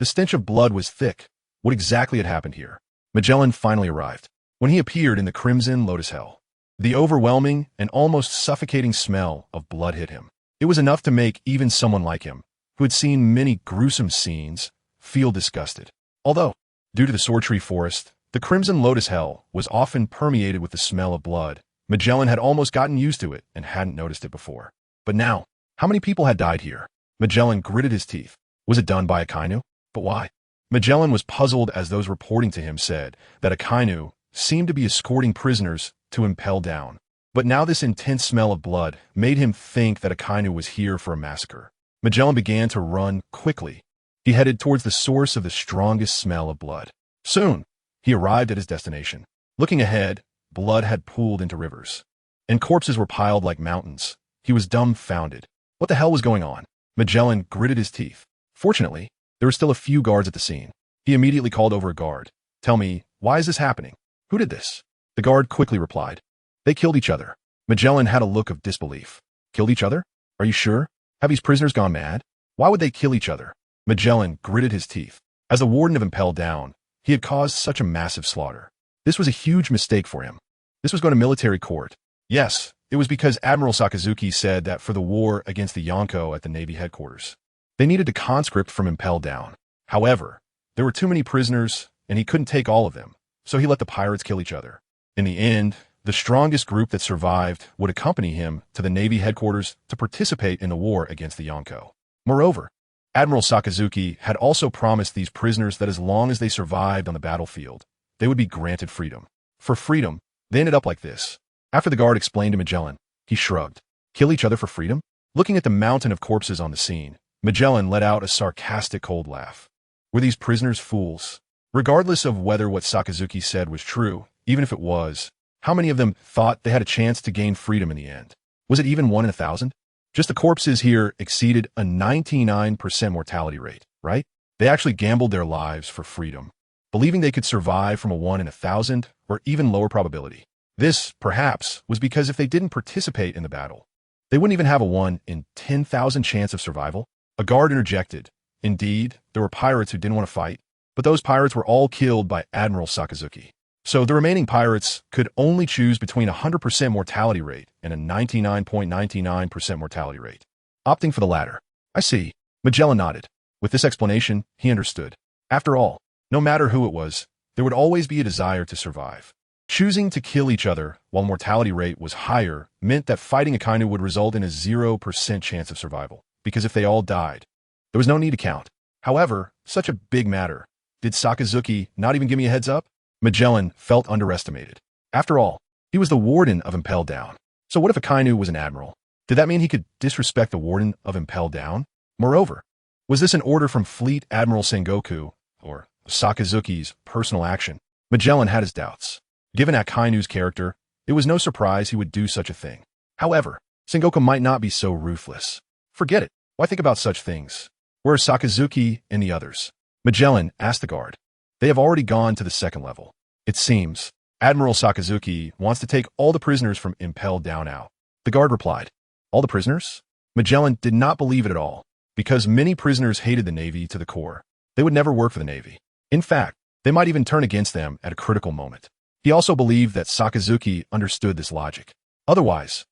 The stench of blood was thick. What exactly had happened here? Magellan finally arrived. When he appeared in the Crimson Lotus Hell, the overwhelming and almost suffocating smell of blood hit him. It was enough to make even someone like him, who had seen many gruesome scenes, feel disgusted. Although, due to the Sword Tree Forest, the Crimson Lotus Hell was often permeated with the smell of blood. Magellan had almost gotten used to it and hadn't noticed it before. But now, how many people had died here? Magellan gritted his teeth. Was it done by a Kainu? But why? Magellan was puzzled as those reporting to him said that Akainu seemed to be escorting prisoners to impel down. But now this intense smell of blood made him think that Akainu was here for a massacre. Magellan began to run quickly. He headed towards the source of the strongest smell of blood. Soon, he arrived at his destination. Looking ahead, blood had pooled into rivers, and corpses were piled like mountains. He was dumbfounded. What the hell was going on? Magellan gritted his teeth. Fortunately, there were still a few guards at the scene. He immediately called over a guard. "Tell me, why is this happening? Who did this?" The guard quickly replied, "They killed each other." Magellan had a look of disbelief. "Killed each other? Are you sure? Have these prisoners gone mad? Why would they kill each other?" Magellan gritted his teeth. As the warden of Impel Down, he had caused such a massive slaughter. This was a huge mistake for him. This was going to military court. Yes, it was because Admiral Sakazuki said that for the war against the Yonko at the Navy headquarters, they needed a conscript from Impel Down. However, there were too many prisoners, and he couldn't take all of them, so he let the pirates kill each other. In the end, the strongest group that survived would accompany him to the Navy headquarters to participate in the war against the Yonko. Moreover, Admiral Sakazuki had also promised these prisoners that as long as they survived on the battlefield, they would be granted freedom. For freedom, they ended up like this. After the guard explained to Magellan, he shrugged. Kill each other for freedom? Looking at the mountain of corpses on the scene, Magellan let out a sarcastic cold laugh. Were these prisoners fools? Regardless of whether what Sakazuki said was true, even if it was, how many of them thought they had a chance to gain freedom in the end? Was it even 1 in 1,000? Just the corpses here exceeded a 99% mortality rate, right? They actually gambled their lives for freedom, believing they could survive from a 1 in 1,000 or even lower probability. This, perhaps, was because if they didn't participate in the battle, they wouldn't even have a 1 in 10,000 chance of survival. A guard interjected. Indeed, there were pirates who didn't want to fight, but those pirates were all killed by Admiral Sakazuki. So the remaining pirates could only choose between a 100% mortality rate and a 99.99% mortality rate, opting for the latter. I see. Magellan nodded. With this explanation, he understood. After all, no matter who it was, there would always be a desire to survive. Choosing to kill each other while mortality rate was higher meant that fighting Akainu would result in a 0% chance of survival, because if they all died, there was no need to count. However, such a big matter. Did Sakazuki not even give me a heads up? Magellan felt underestimated. After all, he was the warden of Impel Down. So what if Akainu was an admiral? Did that mean he could disrespect the warden of Impel Down? Moreover, was this an order from Fleet Admiral Sengoku, or Sakazuki's personal action? Magellan had his doubts. Given Akainu's character, it was no surprise he would do such a thing. However, Sengoku might not be so ruthless. Forget it. Why think about such things? Where are Sakazuki and the others? Magellan asked the guard. They have already gone to the second level. It seems Admiral Sakazuki wants to take all the prisoners from Impel Down out. The guard replied, "All the prisoners?" Magellan did not believe it at all, because many prisoners hated the Navy to the core. They would never work for the Navy. In fact, they might even turn against them at a critical moment. He also believed that Sakazuki understood this logic. Otherwise,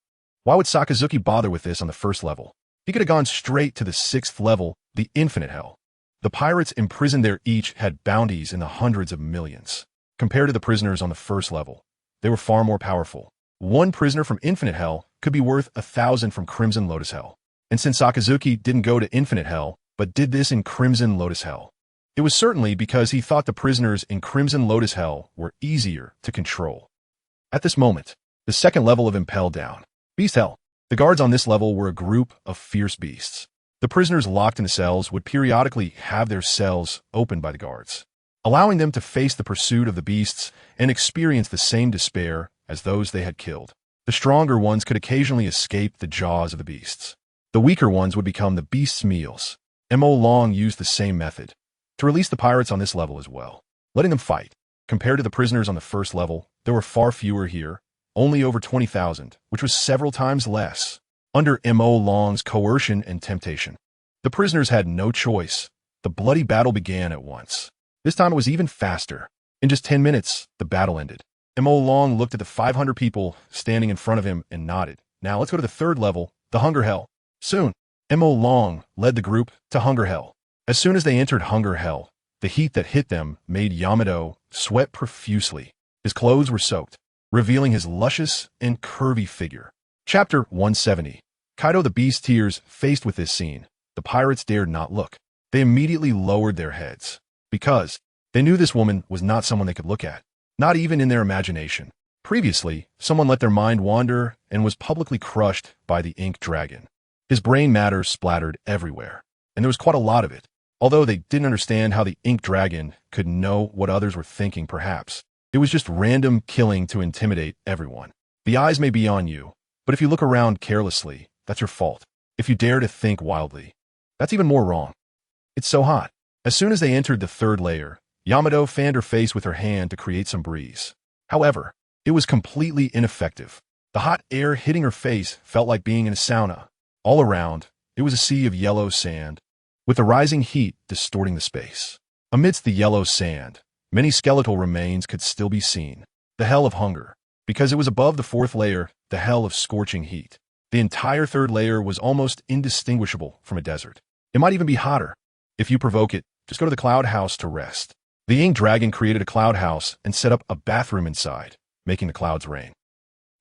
why would Sakazuki bother with this on the first level? He could have gone straight to the 6th level, the Infinite Hell. The pirates imprisoned there each had bounties in the hundreds of millions. Compared to the prisoners on the first level, they were far more powerful. One prisoner from Infinite Hell could be worth 1,000 from Crimson Lotus Hell. And since Sakazuki didn't go to Infinite Hell, but did this in Crimson Lotus Hell, it was certainly because he thought the prisoners in Crimson Lotus Hell were easier to control. At this moment, the second level of Impel Down, Beast Hell. The guards on this level were a group of fierce beasts. The prisoners locked in the cells would periodically have their cells opened by the guards, allowing them to face the pursuit of the beasts and experience the same despair as those they had killed. The stronger ones could occasionally escape the jaws of the beasts. The weaker ones would become the beast's meals. M.O. Long used the same method to release the pirates on this level as well, letting them fight. Compared to the prisoners on the first level, there were far fewer here, only over 20,000, which was several times less. Under M.O. Long's coercion and temptation, the prisoners had no choice. The bloody battle began at once. This time it was even faster. In just 10 minutes, the battle ended. M.O. Long looked at the 500 people standing in front of him and nodded. Now let's go to the third level, the Hunger Hell. Soon, M.O. Long led the group to Hunger Hell. As soon as they entered Hunger Hell, the heat that hit them made Yamato sweat profusely. His clothes were soaked, revealing his luscious and curvy figure. Chapter 170. Kaido the Beast tears. Faced with this scene, the pirates dared not look. They immediately lowered their heads. because they knew this woman was not someone they could look at, not even in their imagination. Previously, someone let their mind wander and was publicly crushed by the ink dragon. His brain matter splattered everywhere, and there was quite a lot of it. Although they didn't understand how the ink dragon could know what others were thinking, perhaps it was just random killing to intimidate everyone. The eyes may be on you, but if you look around carelessly, that's your fault. If you dare to think wildly, that's even more wrong. It's so hot. As soon as they entered the third layer, Yamato fanned her face with her hand to create some breeze. However, it was completely ineffective. The hot air hitting her face felt like being in a sauna. All around, it was a sea of yellow sand, with the rising heat distorting the space. Amidst the yellow sand, many skeletal remains could still be seen. The hell of hunger. Because it was above the fourth layer, the hell of scorching heat. The entire third layer was almost indistinguishable from a desert. It might even be hotter. If you provoke it, just go to the cloud house to rest. The ink dragon created a cloud house and set up a bathroom inside, making the clouds rain.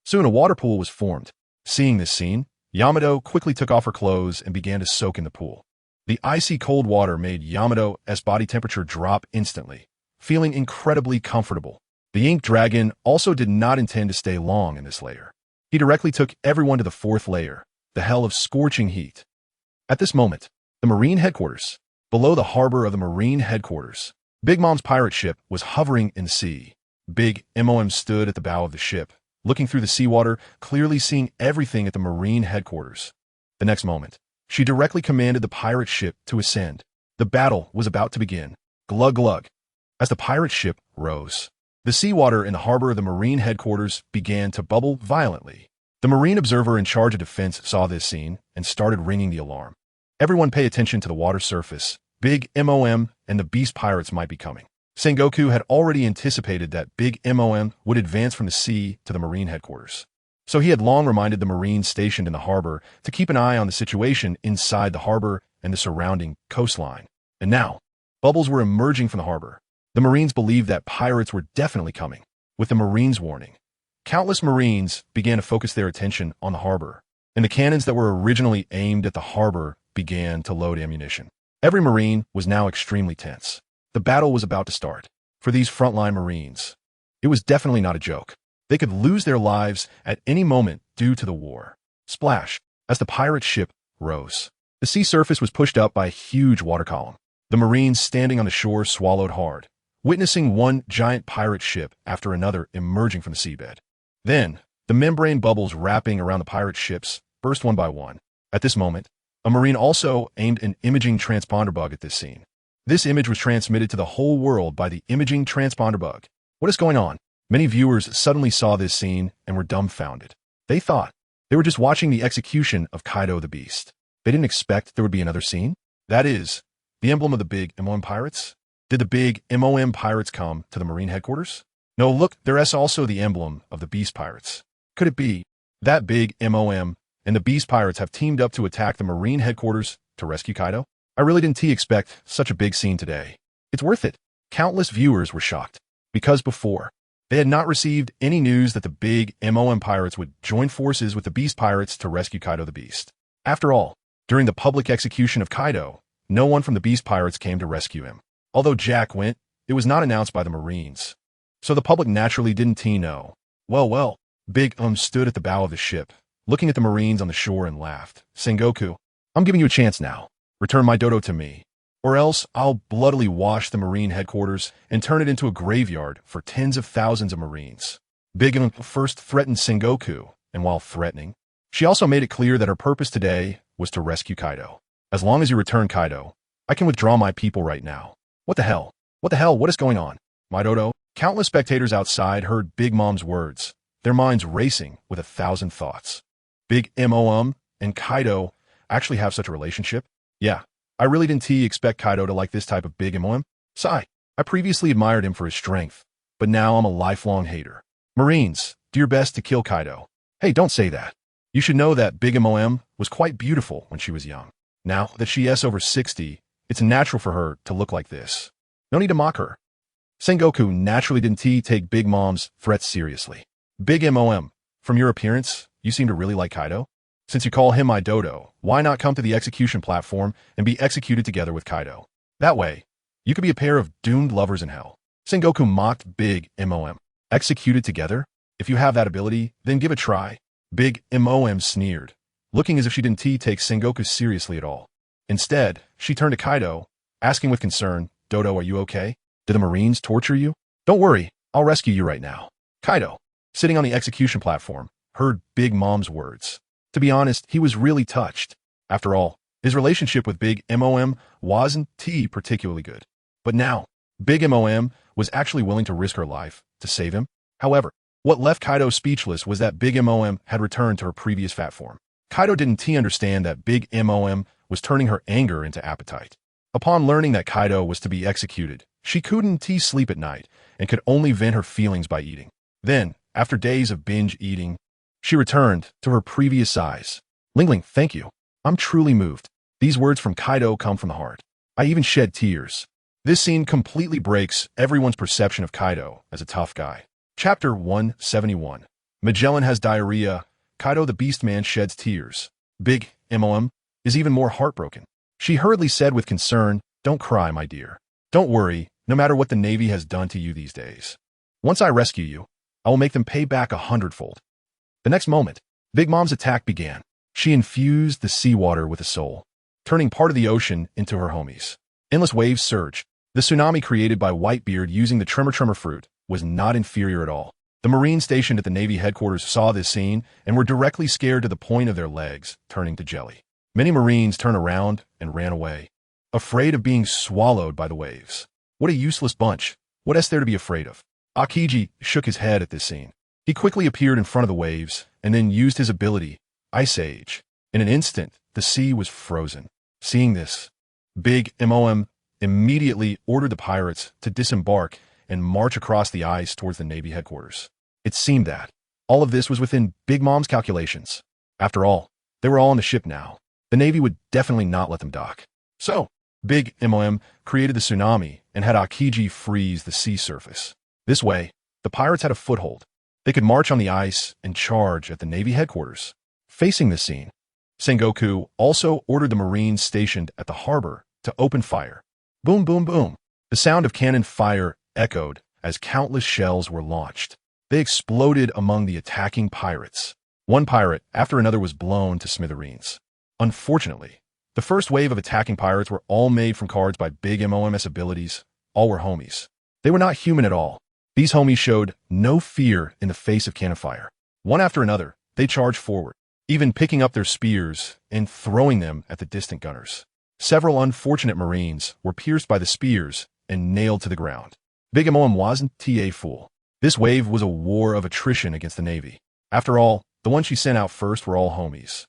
Soon a water pool was formed. Seeing this scene, Yamato quickly took off her clothes and began to soak in the pool. The icy cold water made Yamato's body temperature drop instantly, feeling incredibly comfortable. The ink dragon also did not intend to stay long in this layer. He directly took everyone to the fourth layer, the hell of scorching heat. At this moment, the Marine headquarters, below the harbor of the Marine headquarters, Big Mom's pirate ship was hovering in the sea. Big Mom stood at the bow of the ship, looking through the seawater, clearly seeing everything at the Marine headquarters. The next moment, she directly commanded the pirate ship to ascend. The battle was about to begin. Glug glug. As the pirate ship rose, the seawater in the harbor of the Marine headquarters began to bubble violently. The Marine observer in charge of defense saw this scene and started ringing the alarm. Everyone pay attention to the water surface. Big Mom and the beast pirates might be coming. Sengoku had already anticipated that Big Mom would advance from the sea to the Marine headquarters. So he had long reminded the Marines stationed in the harbor to keep an eye on the situation inside the harbor and the surrounding coastline. And now, bubbles were emerging from the harbor. The Marines believed that pirates were definitely coming. With the Marines' warning, countless Marines began to focus their attention on the harbor, and the cannons that were originally aimed at the harbor began to load ammunition. Every Marine was now extremely tense. The battle was about to start. For these frontline Marines, it was definitely not a joke. They could lose their lives at any moment due to the war. Splash! As the pirate ship rose, the sea surface was pushed up by a huge water column. The Marines standing on the shore swallowed hard, witnessing one giant pirate ship after another emerging from the seabed. Then, the membrane bubbles wrapping around the pirate ships burst one by one. At this moment, a Marine also aimed an imaging transponder bug at this scene. This image was transmitted to the whole world by the imaging transponder bug. What is going on? Many viewers suddenly saw this scene and were dumbfounded. They thought they were just watching the execution of Kaido the Beast. They didn't expect there would be another scene. That is, the emblem of the Big Mom pirates. Did the Big Mom pirates come to the Marine headquarters? No, look, there's also the emblem of the Beast pirates. Could it be that Big Mom and the Beast pirates have teamed up to attack the Marine headquarters to rescue Kaido? I really didn't expect such a big scene today. It's worth it. Countless viewers were shocked, because before, they had not received any news that the Big Mom pirates would join forces with the Beast pirates to rescue Kaido the Beast. After all, during the public execution of Kaido, no one from the Beast pirates came to rescue him. Although Jack went, it was not announced by the Marines. So the public naturally didn't know. Well, Big stood at the bow of the ship, looking at the Marines on the shore and laughed. Sengoku, I'm giving you a chance now. Return my dodo to me, or else I'll bloodily wash the Marine headquarters and turn it into a graveyard for tens of thousands of Marines. Big first threatened Sengoku, and while threatening, she also made it clear that her purpose today was to rescue Kaido. As long as you return Kaido, I can withdraw my people right now. What the hell? What is going on? My dodo? Countless spectators outside heard Big Mom's words, their minds racing with 1,000 thoughts. Big Mom and Kaido actually have such a relationship? Yeah, I really didn't expect Kaido to like this type of Big Mom. Sigh, I previously admired him for his strength, but now I'm a lifelong hater. Marines, do your best to kill Kaido. Hey, don't say that. You should know that Big Mom was quite beautiful when she was young. Now that she is over 60, it's natural for her to look like this. No need to mock her. Sengoku naturally didn't take Big Mom's threats seriously. Big Mom, from your appearance, you seem to really like Kaido. Since you call him my dodo, why not come to the execution platform and be executed together with Kaido? That way, You could be a pair of doomed lovers in hell. Sengoku mocked Big Mom. Executed together? If you have that ability, then give it a try. Big Mom sneered, looking as if she didn't take Sengoku seriously at all. Instead, she turned to Kaido, asking with concern, Dodo, are you okay? Did the Marines torture you? Don't worry, I'll rescue you right now. Kaido, sitting on the execution platform, heard Big Mom's words. To be honest, he was really touched. After all, his relationship with Big Mom wasn't particularly good. But now, Big Mom was actually willing to risk her life to save him. However, what left Kaido speechless was that Big Mom had returned to her previous fat form. Kaido didn't understand that Big Mom was turning her anger into appetite. Upon learning that Kaido was to be executed, she couldn't sleep at night and could only vent her feelings by eating. Then, after days of binge eating, she returned to her previous size. Lingling, thank you. I'm truly moved. These words from Kaido come from the heart. I even shed tears. This scene completely breaks everyone's perception of Kaido as a tough guy. Chapter 171. Magellan has diarrhea. Kaido the Beastman sheds tears. Big Mom is even more heartbroken. She hurriedly said with concern, don't cry, my dear. Don't worry, no matter what the Navy has done to you these days. Once I rescue you, I will make them pay back 100-fold. The next moment, Big Mom's attack began. She infused the seawater with a soul, turning part of the ocean into her homies. Endless waves surged. The tsunami created by Whitebeard using the Tremor fruit was not inferior at all. The Marines stationed at the Navy headquarters saw this scene and were directly scared to the point of their legs turning to jelly. Many Marines turned around and ran away, afraid of being swallowed by the waves. What a useless bunch. What is there to be afraid of? Akiji shook his head at this scene. He quickly appeared in front of the waves and then used his ability, Ice Age. In an instant, the sea was frozen. Seeing this, Big Mom immediately ordered the pirates to disembark and march across the ice towards the Navy headquarters. It seemed that all of this was within Big Mom's calculations. After all, they were all on the ship now. The Navy would definitely not let them dock. So, Big Mom created the tsunami and had Akiji freeze the sea surface. This way, the pirates had a foothold. They could march on the ice and charge at the Navy headquarters. Facing this scene, Sengoku also ordered the Marines stationed at the harbor to open fire. Boom, boom, boom. The sound of cannon fire echoed as countless shells were launched. They exploded among the attacking pirates. One pirate after another was blown to smithereens. Unfortunately, the first wave of attacking pirates were all made from cards by Big Mom's abilities. All were homies. They were not human at all. These homies showed no fear in the face of cannon fire. One after another, they charged forward, even picking up their spears and throwing them at the distant gunners. Several unfortunate Marines were pierced by the spears and nailed to the ground. Big Mom wasn't a fool. This wave was a war of attrition against the Navy. After all, the ones she sent out first were all homies.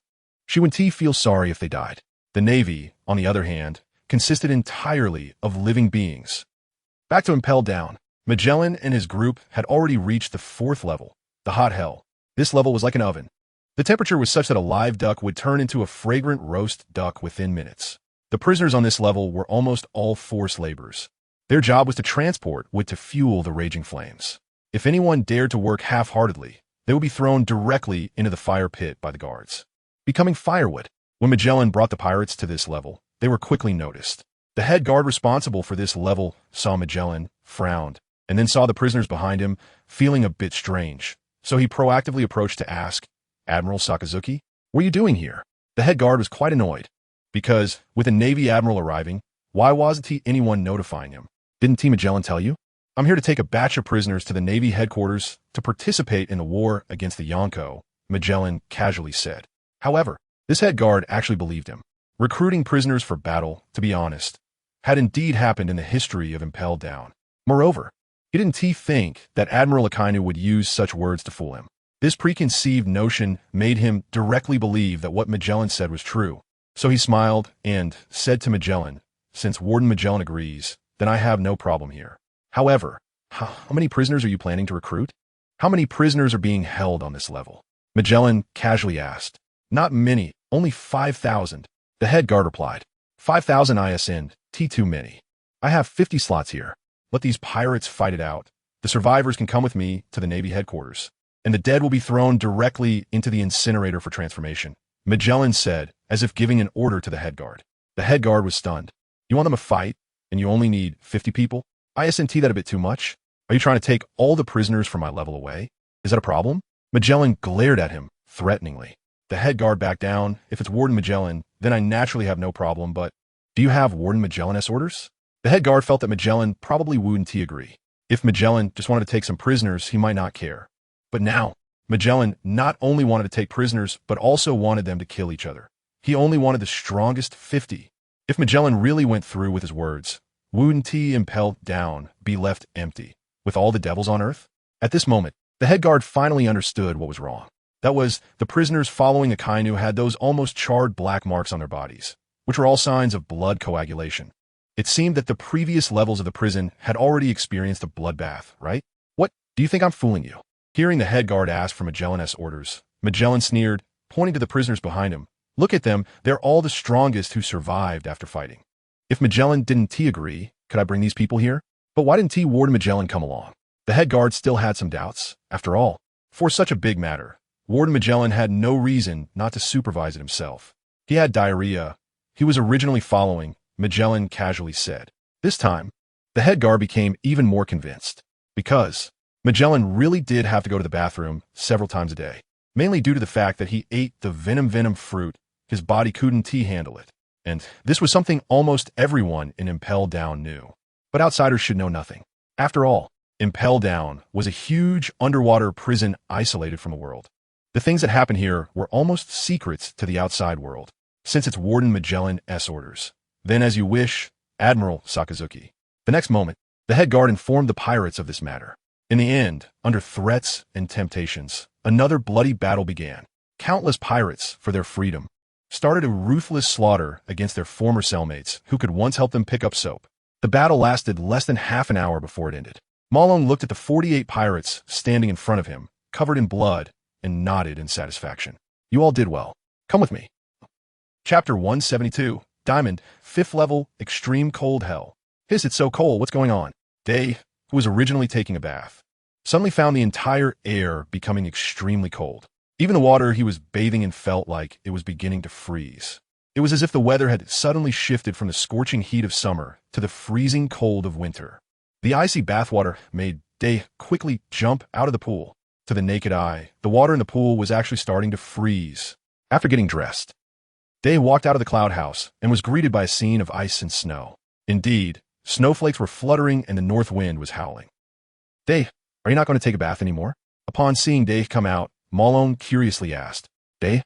She wouldn't feel sorry if they died. The Navy, on the other hand, consisted entirely of living beings. Back to Impel Down, Magellan and his group had already reached the 4th level, the hot hell. This level was like an oven. The temperature was such that a live duck would turn into a fragrant roast duck within minutes. The prisoners on this level were almost all forced laborers. Their job was to transport wood to fuel the raging flames. If anyone dared to work half-heartedly, they would be thrown directly into the fire pit by the guards, becoming firewood. When Magellan brought the pirates to this level, they were quickly noticed. The head guard responsible for this level saw Magellan, frowned, and then saw the prisoners behind him, feeling a bit strange. So he proactively approached to ask, Admiral Sakazuki, what are you doing here? The head guard was quite annoyed, because, with a Navy admiral arriving, why wasn't anyone notifying him? Didn't Magellan tell you? I'm here to take a batch of prisoners to the Navy headquarters to participate in the war against the Yonko, Magellan casually said. However, this head guard actually believed him. Recruiting prisoners for battle, to be honest, had indeed happened in the history of Impel Down. Moreover, he didn't think that Admiral Akainu would use such words to fool him. This preconceived notion made him directly believe that what Magellan said was true. So he smiled and said to Magellan, since Warden Magellan agrees, then I have no problem here. However, how many prisoners are you planning to recruit? How many prisoners are being held on this level? Magellan casually asked. Not many, only 5,000. The head guard replied. 5,000 ISN, too many. I have 50 slots here. Let these pirates fight it out. The survivors can come with me to the Navy headquarters, and the dead will be thrown directly into the incinerator for transformation, Magellan said, as if giving an order to the head guard. The head guard was stunned. You want them to fight? and you only need 50 people? Isn't that a bit too much? Are you trying to take all the prisoners from my level away? Is that a problem? Magellan glared at him, threateningly. The head guard backed down. If it's Warden Magellan, then I naturally have no problem, but do you have Warden Magellan's orders? The head guard felt that Magellan probably wouldn't agree. If Magellan just wanted to take some prisoners, he might not care. But now, Magellan not only wanted to take prisoners, but also wanted them to kill each other. He only wanted the strongest 50. If Magellan really went through with his words, wouldn't he impelled down, be left empty, with all the devils on earth? At this moment, the head guard finally understood what was wrong. That was, the prisoners following the Kaido had those almost charred black marks on their bodies, which were all signs of blood coagulation. It seemed that the previous levels of the prison had already experienced a bloodbath, right? What, do you think I'm fooling you? Hearing the head guard ask for Magellan's orders, Magellan sneered, pointing to the prisoners behind him. Look at them, they're all the strongest who survived after fighting. If Magellan didn't agree, could I bring these people here? But why didn't Warden Magellan come along? The head guard still had some doubts. After all, for such a big matter, Warden Magellan had no reason not to supervise it himself. He had diarrhea. He was originally following, Magellan casually said. This time, the head guard became even more convinced. Because Magellan really did have to go to the bathroom several times a day, mainly due to the fact that he ate the venom fruit. His body couldn't handle it. And this was something almost everyone in Impel Down knew. But outsiders should know nothing. After all, Impel Down was a huge underwater prison isolated from the world. The things that happened here were almost secrets to the outside world, since it's Warden Magellan's orders. Then as you wish, Admiral Sakazuki. The next moment, the head guard informed the pirates of this matter. In the end, under threats and temptations, another bloody battle began. Countless pirates, for their freedom, started a ruthless slaughter against their former cellmates who could once help them pick up soap. The battle lasted less than half an hour before it ended. Malone looked at the 48 pirates standing in front of him, covered in blood, and nodded in satisfaction. You all did well. Come with me. Chapter 172, Diamond, 5th level, Extreme Cold Hell. Hiss, it's so cold, what's going on? Day, who was originally taking a bath, suddenly found the entire air becoming extremely cold. Even the water he was bathing in felt like it was beginning to freeze. It was as if the weather had suddenly shifted from the scorching heat of summer to the freezing cold of winter. The icy bathwater made Day quickly jump out of the pool. To the naked eye, the water in the pool was actually starting to freeze. After getting dressed, Day walked out of the cloud house and was greeted by a scene of ice and snow. Indeed, snowflakes were fluttering and the north wind was howling. Day, are you not going to take a bath anymore? Upon seeing Day come out, Malone curiously asked, Day,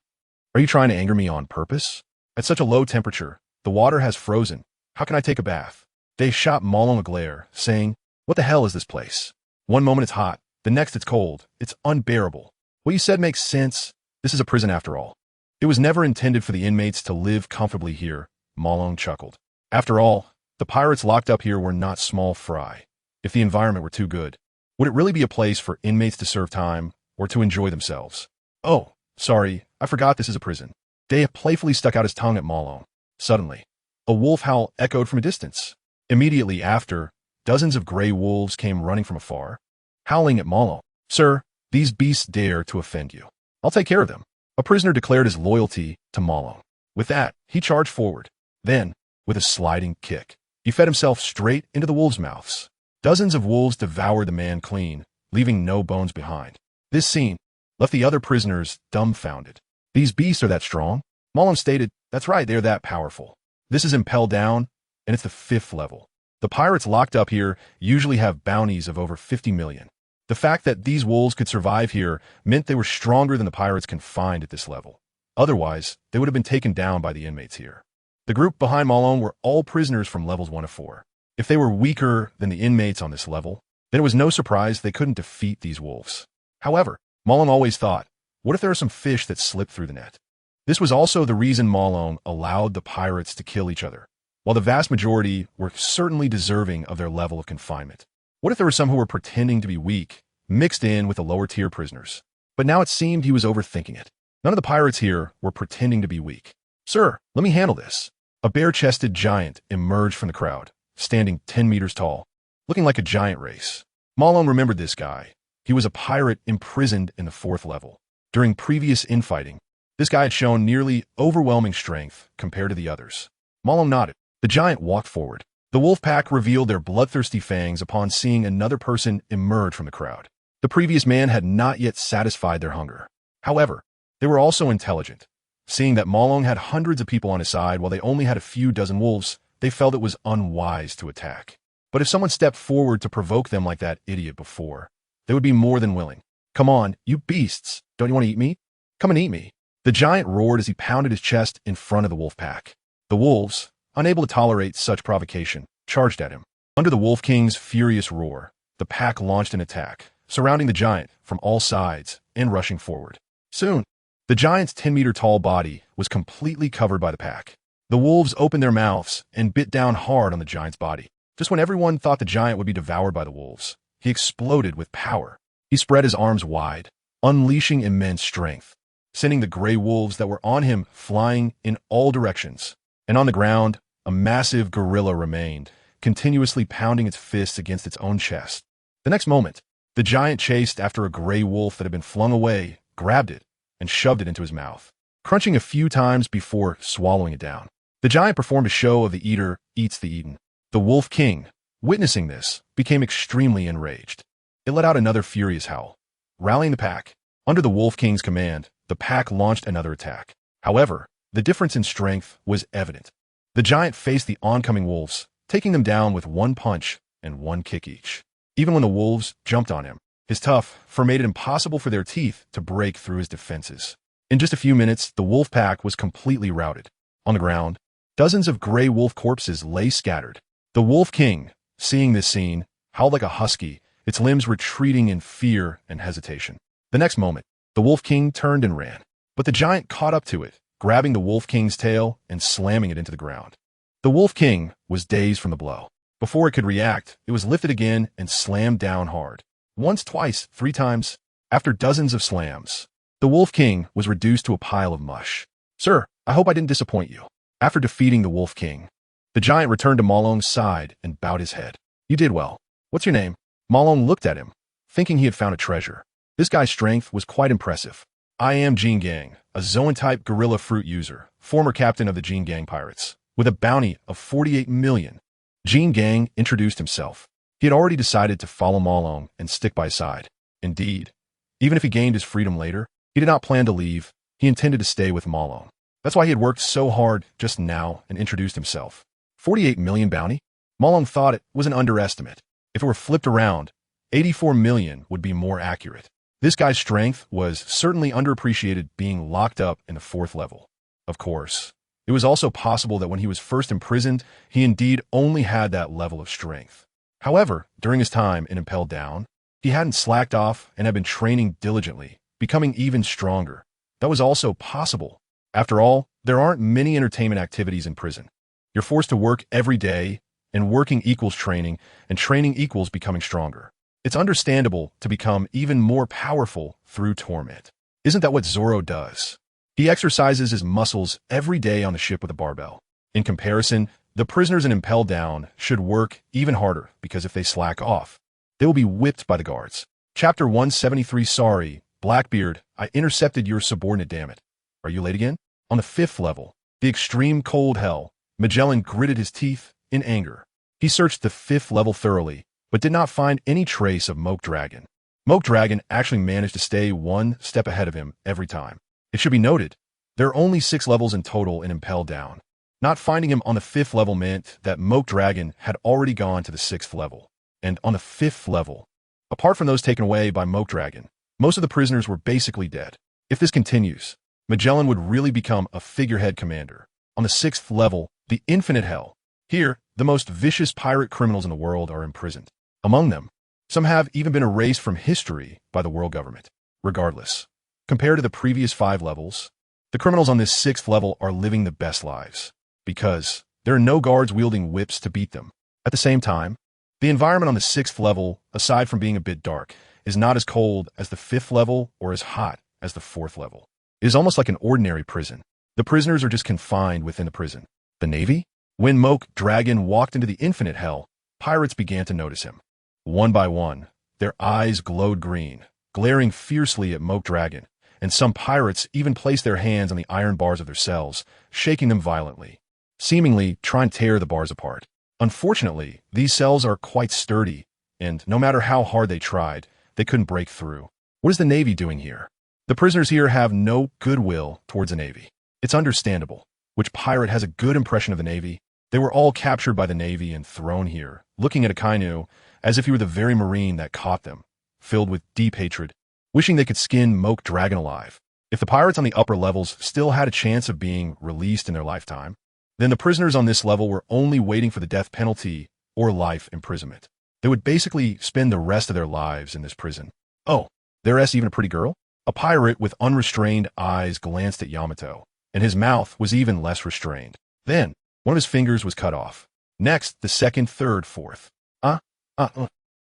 are you trying to anger me on purpose? At such a low temperature, the water has frozen. How can I take a bath? Day shot Malone a glare, saying, what the hell is this place? One moment it's hot, the next it's cold. It's unbearable. What you said makes sense. This is a prison after all. It was never intended for the inmates to live comfortably here, Malone chuckled. After all, the pirates locked up here were not small fry. If the environment were too good, would it really be a place for inmates to serve time or to enjoy themselves? Oh, sorry, I forgot this is a prison. Day playfully stuck out his tongue at Malone. Suddenly, a wolf howl echoed from a distance. Immediately after, dozens of gray wolves came running from afar, howling at Malone. Sir, these beasts dare to offend you. I'll take care of them. A prisoner declared his loyalty to Malone. With that, he charged forward. Then, with a sliding kick, he fed himself straight into the wolves' mouths. Dozens of wolves devoured the man clean, leaving no bones behind. This scene left the other prisoners dumbfounded. These beasts are that strong? Malone stated, that's right, they're that powerful. This is Impel Down, and it's the 5th level. The pirates locked up here usually have bounties of over 50 million. The fact that these wolves could survive here meant they were stronger than the pirates confined at this level. Otherwise, they would have been taken down by the inmates here. The group behind Malone were all prisoners from levels 1 to 4. If they were weaker than the inmates on this level, then it was no surprise they couldn't defeat these wolves. However, Malone always thought, what if there are some fish that slip through the net? This was also the reason Malone allowed the pirates to kill each other, while the vast majority were certainly deserving of their level of confinement. What if there were some who were pretending to be weak, mixed in with the lower-tier prisoners? But now it seemed he was overthinking it. None of the pirates here were pretending to be weak. Sir, let me handle this. A bare-chested giant emerged from the crowd, standing 10 meters tall, looking like a giant race. Malone remembered this guy. He was a pirate imprisoned in the 4th level. During previous infighting, this guy had shown nearly overwhelming strength compared to the others. Malone nodded. The giant walked forward. The wolf pack revealed their bloodthirsty fangs upon seeing another person emerge from the crowd. The previous man had not yet satisfied their hunger. However, they were also intelligent. Seeing that Ma Long had hundreds of people on his side while they only had a few dozen wolves, they felt it was unwise to attack. But if someone stepped forward to provoke them like that idiot before, they would be more than willing. "Come on, you beasts! Don't you want to eat me? Come and eat me!" The giant roared as he pounded his chest in front of the wolf pack. The wolves, unable to tolerate such provocation, charged at him. Under the Wolf King's furious roar, the pack launched an attack, surrounding the giant from all sides and rushing forward. Soon, the giant's 10-meter-tall body was completely covered by the pack. The wolves opened their mouths and bit down hard on the giant's body. Just when everyone thought the giant would be devoured by the wolves, he exploded with power. He spread his arms wide, unleashing immense strength, sending the gray wolves that were on him flying in all directions. And on the ground, a massive gorilla remained, continuously pounding its fists against its own chest. The next moment, the giant chased after a gray wolf that had been flung away, grabbed it, and shoved it into his mouth, crunching a few times before swallowing it down. The giant performed a show of the eater eats the eaten. The Wolf King, witnessing this, became extremely enraged. It let out another furious howl. Rallying the pack, under the Wolf King's command, the pack launched another attack. However, the difference in strength was evident. The giant faced the oncoming wolves, taking them down with one punch and one kick each. Even when the wolves jumped on him, his tough fur made it impossible for their teeth to break through his defenses. In just a few minutes, the wolf pack was completely routed. On the ground, dozens of gray wolf corpses lay scattered. The Wolf King, seeing this scene, howled like a husky, its limbs retreating in fear and hesitation. The next moment, the Wolf King turned and ran, but the giant caught up to it, grabbing the Wolf King's tail and slamming it into the ground. The Wolf King was dazed from the blow. Before it could react, it was lifted again and slammed down hard. Once, twice, 3 times. After dozens of slams, the Wolf King was reduced to a pile of mush. "Sir, I hope I didn't disappoint you." After defeating the Wolf King, the giant returned to Ma Long's side and bowed his head. "You did well. What's your name?" Ma Long looked at him, thinking he had found a treasure. This guy's strength was quite impressive. "I am Jin Gang, a Zoan-type gorilla fruit user, former captain of the Jin Gang pirates, with a bounty of 48 million. Jin Gang introduced himself. He had already decided to follow Ma Long and stick by his side. Indeed, even if he gained his freedom later, he did not plan to leave. He intended to stay with Ma Long. That's why he had worked so hard just now and introduced himself. 48 million bounty? Ma Long thought it was an underestimate. If it were flipped around, 84 million would be more accurate. This guy's strength was certainly underappreciated being locked up in the 4th level. Of course, it was also possible that when he was first imprisoned, he indeed only had that level of strength. However, during his time in Impelled Down, he hadn't slacked off and had been training diligently, becoming even stronger. That was also possible. After all, there aren't many entertainment activities in prison. You're forced to work every day, and working equals training, and training equals becoming stronger. It's understandable to become even more powerful through torment. Isn't that what Zoro does? He exercises his muscles every day on the ship with a barbell. In comparison, the prisoners in Impelled Down should work even harder because if they slack off, they will be whipped by the guards. Chapter 173. Sorry, Blackbeard, I intercepted your subordinate, damn it. Are you late again? On the 5th level, the extreme cold hell, Magellan gritted his teeth in anger. He searched the 5th level thoroughly, but did not find any trace of Moke Dragon. Moke Dragon actually managed to stay one step ahead of him every time. It should be noted, there are only 6 levels in total in Impelled Down. Not finding him on the 5th level meant that Moke Dragon had already gone to the 6th level. And on the 5th level, apart from those taken away by Moke Dragon, most of the prisoners were basically dead. If this continues, Magellan would really become a figurehead commander. On the 6th level, the Infinite Hell. Here, the most vicious pirate criminals in the world are imprisoned. Among them, some have even been erased from history by the world government. Regardless, compared to the previous 5 levels, the criminals on this 6th level are living the best lives, because there are no guards wielding whips to beat them. At the same time, the environment on the 6th level, aside from being a bit dark, is not as cold as the 5th level or as hot as the 4th level. It is almost like an ordinary prison. The prisoners are just confined within the prison. The Navy? When Moke Dragon walked into the Infinite Hell, pirates began to notice him. One by one, their eyes glowed green, glaring fiercely at Moke Dragon, and some pirates even placed their hands on the iron bars of their cells, shaking them violently, seemingly trying to tear the bars apart. Unfortunately, these cells are quite sturdy, and no matter how hard they tried, they couldn't break through. What is the Navy doing here? The prisoners here have no goodwill towards the Navy. It's understandable. Which pirate has a good impression of the Navy? They were all captured by the Navy and thrown here, looking at Akainu as if he were the very marine that caught them, filled with deep hatred, wishing they could skin Moke Dragon alive. If the pirates on the upper levels still had a chance of being released in their lifetime, then the prisoners on this level were only waiting for the death penalty or life imprisonment. They would basically spend the rest of their lives in this prison. Oh, there's even a pretty girl? A pirate with unrestrained eyes glanced at Yamato, and his mouth was even less restrained. Then, one of his fingers was cut off. Next, the second, third, fourth.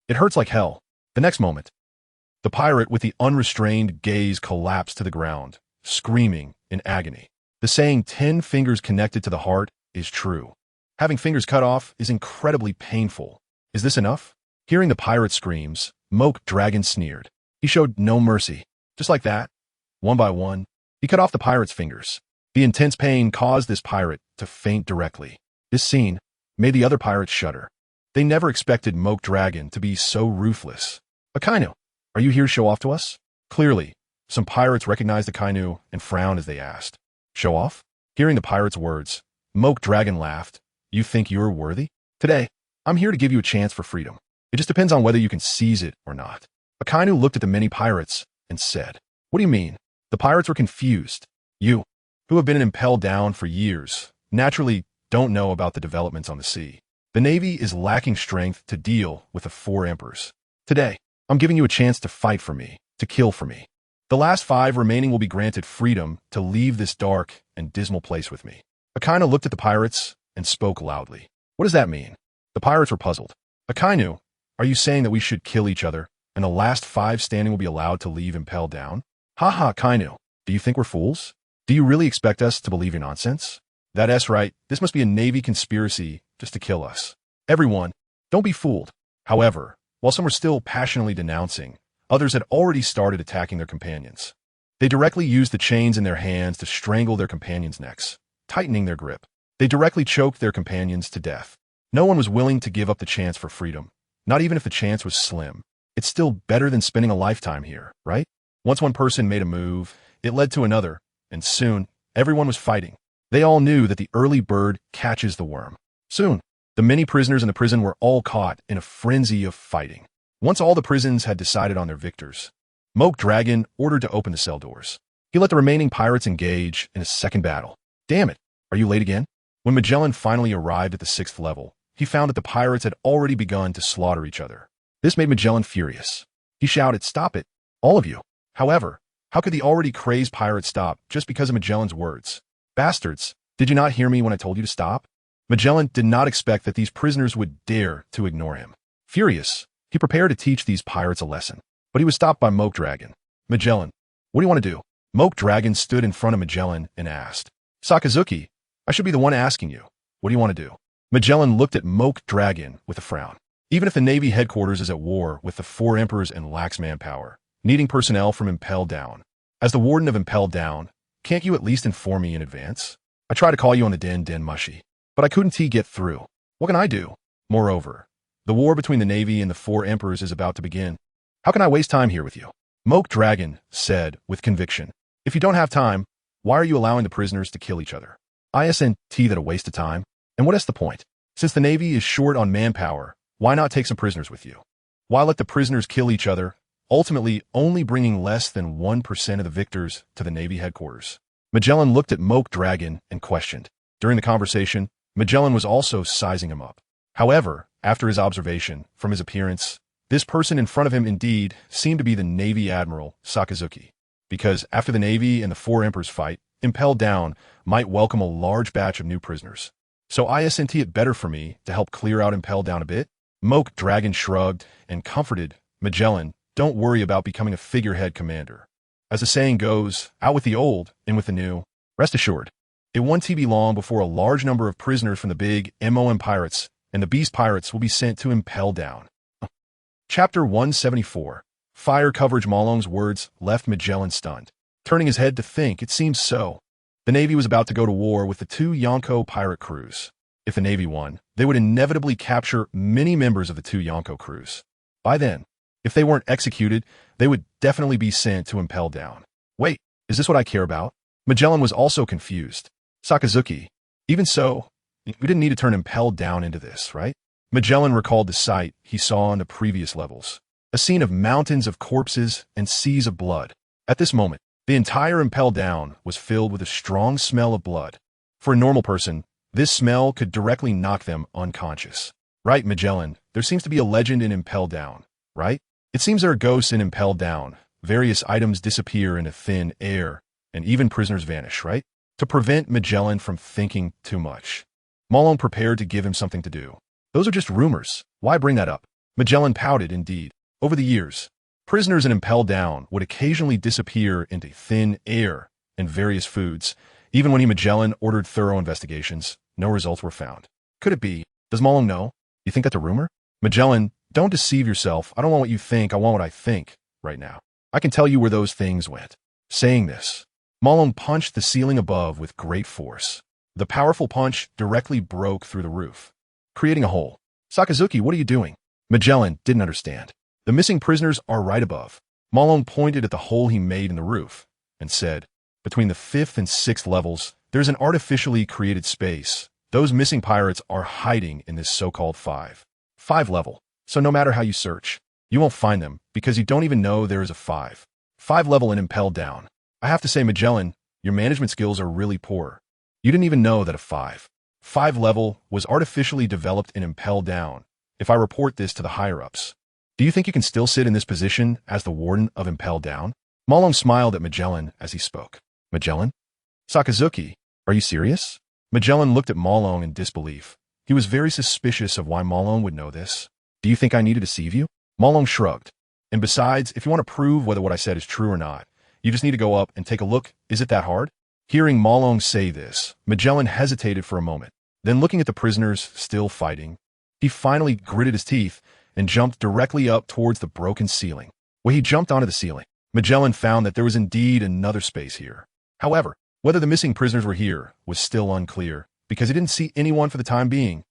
It hurts like hell. The next moment, the pirate with the unrestrained gaze collapsed to the ground, screaming in agony. The saying 10 fingers connected to the heart is true. Having fingers cut off is incredibly painful. Is this enough? Hearing the pirate's screams, Moke Dragon sneered. He showed no mercy. Just like that, one by one, he cut off the pirate's fingers. The intense pain caused this pirate to faint directly. This scene made the other pirates shudder. They never expected Moke Dragon to be so ruthless. Akainu, are you here to show off to us? Clearly, some pirates recognized Akainu and frowned as they asked. Show off? Hearing the pirate's words, Moke Dragon laughed. You think you're worthy? Today, I'm here to give you a chance for freedom. It just depends on whether you can seize it or not. Akainu looked at the many pirates and said, What do you mean? The pirates were confused. You, who have been impelled down for years, naturally don't know about the developments on the sea. The Navy is lacking strength to deal with the 4 emperors. Today, I'm giving you a chance to fight for me, to kill for me. The last 5 remaining will be granted freedom to leave this dark and dismal place with me. Akainu looked at the pirates and spoke loudly. What does that mean? The pirates were puzzled. Akainu, are you saying that we should kill each other, and the last 5 standing will be allowed to leave impelled down? Ha, Akainu, do you think we're fools? Do you really expect us to believe your nonsense? That's right, this must be a Navy conspiracy just to kill us. Everyone, don't be fooled. However, while some were still passionately denouncing, others had already started attacking their companions. They directly used the chains in their hands to strangle their companions' necks, tightening their grip. They directly choked their companions to death. No one was willing to give up the chance for freedom, not even if the chance was slim. It's still better than spending a lifetime here, right? Once one person made a move, it led to another, and soon, everyone was fighting. They all knew that the early bird catches the worm. Soon, the many prisoners in the prison were all caught in a frenzy of fighting. Once all the prisons had decided on their victors, Moke Dragon ordered to open the cell doors. He let the remaining pirates engage in a second battle. Damn it, are you late again? When Magellan finally arrived at the 6th level, he found that the pirates had already begun to slaughter each other. This made Magellan furious. He shouted, Stop it, all of you. However, how could the already crazed pirates stop just because of Magellan's words? Bastards, did you not hear me when I told you to stop? Magellan did not expect that these prisoners would dare to ignore him. Furious, he prepared to teach these pirates a lesson, but he was stopped by Moke Dragon. Magellan, what do you want to do? Moke Dragon stood in front of Magellan and asked. Sakazuki, I should be the one asking you. What do you want to do? Magellan looked at Moke Dragon with a frown. Even if the Navy headquarters is at war with the 4 emperors and lacks manpower, needing personnel from Impelled Down. As the warden of Impelled Down, can't you at least inform me in advance? I tried to call you on the Den Mushi, but I couldn't get through. What can I do? Moreover, the war between the Navy and the 4 emperors is about to begin. How can I waste time here with you? Moke Dragon said with conviction. If you don't have time, why are you allowing the prisoners to kill each other? Isn't that a waste of time? And what is the point? Since the Navy is short on manpower, why not take some prisoners with you? Why let the prisoners kill each other, ultimately only bringing less than 1% of the victors to the Navy headquarters? Magellan looked at Moke Dragon and questioned. During the conversation, Magellan was also sizing him up. However, after his observation, from his appearance, this person in front of him indeed seemed to be the Navy Admiral Sakazuki. Because after the Navy and the 4 emperors fight, Impelled Down might welcome a large batch of new prisoners. So isn't it better for me to help clear out Impelled Down a bit? Moke Dragon shrugged and comforted Magellan. Don't worry about becoming a figurehead commander. As the saying goes, out with the old, in with the new. Rest assured, it won't be long before a large number of prisoners from the big MOM pirates and the Beast pirates will be sent to Impel Down. Chapter 174. Fire coverage. Malong's words left Magellan stunned. Turning his head to think, it seemed so. The Navy was about to go to war with the 2 Yonko pirate crews. If the Navy won, they would inevitably capture many members of the two Yonko crews. By then, if they weren't executed, they would definitely be sent to impel down. Wait, is this what I care about? Magellan was also confused. Sakazuki, even so, we didn't need to turn impel down into this, right? Magellan recalled the sight he saw on the previous levels. A scene of mountains of corpses and seas of blood. At this moment, the entire impel down was filled with a strong smell of blood. For a normal person, this smell could directly knock them unconscious. Right, Magellan, there seems to be a legend in impel down, right? It seems there are ghosts in impel down. Various items disappear into thin air, and even prisoners vanish, right? To prevent Magellan from thinking too much, Malone prepared to give him something to do. Those are just rumors. Why bring that up? Magellan pouted indeed. Over the years, prisoners in impel down would occasionally disappear into thin air and various foods. Even when Magellan ordered thorough investigations, no results were found. Could it be? Does Malone know? You think that's a rumor? Magellan, don't deceive yourself. I don't want what you think. I want what I think right now. I can tell you where those things went. Saying this, Malone punched the ceiling above with great force. The powerful punch directly broke through the roof, creating a hole. Sakazuki, what are you doing? Magellan didn't understand. The missing prisoners are right above. Malone pointed at the hole he made in the roof and said, between the 5th and 6th levels, there's an artificially created space. Those missing pirates are hiding in this so-called 5 level. So no matter how you search, you won't find them because you don't even know there is a 5 level in impel down. I have to say, Magellan, your management skills are really poor. You didn't even know that a 5 level was artificially developed in impel down. If I report this to the higher-ups, do you think you can still sit in this position as the warden of impel down? Malone smiled at Magellan as he spoke. Magellan? Sakazuki, are you serious? Magellan looked at Malone in disbelief. He was very suspicious of why Malone would know this. Do you think I need to deceive you? Malone shrugged. And besides, if you want to prove whether what I said is true or not, you just need to go up and take a look. Is it that hard? Hearing Malone say this, Magellan hesitated for a moment. Then looking at the prisoners still fighting, he finally gritted his teeth and jumped directly up towards the broken ceiling. When he jumped onto the ceiling, Magellan found that there was indeed another space here. However, whether the missing prisoners were here was still unclear, because he didn't see anyone for the time being.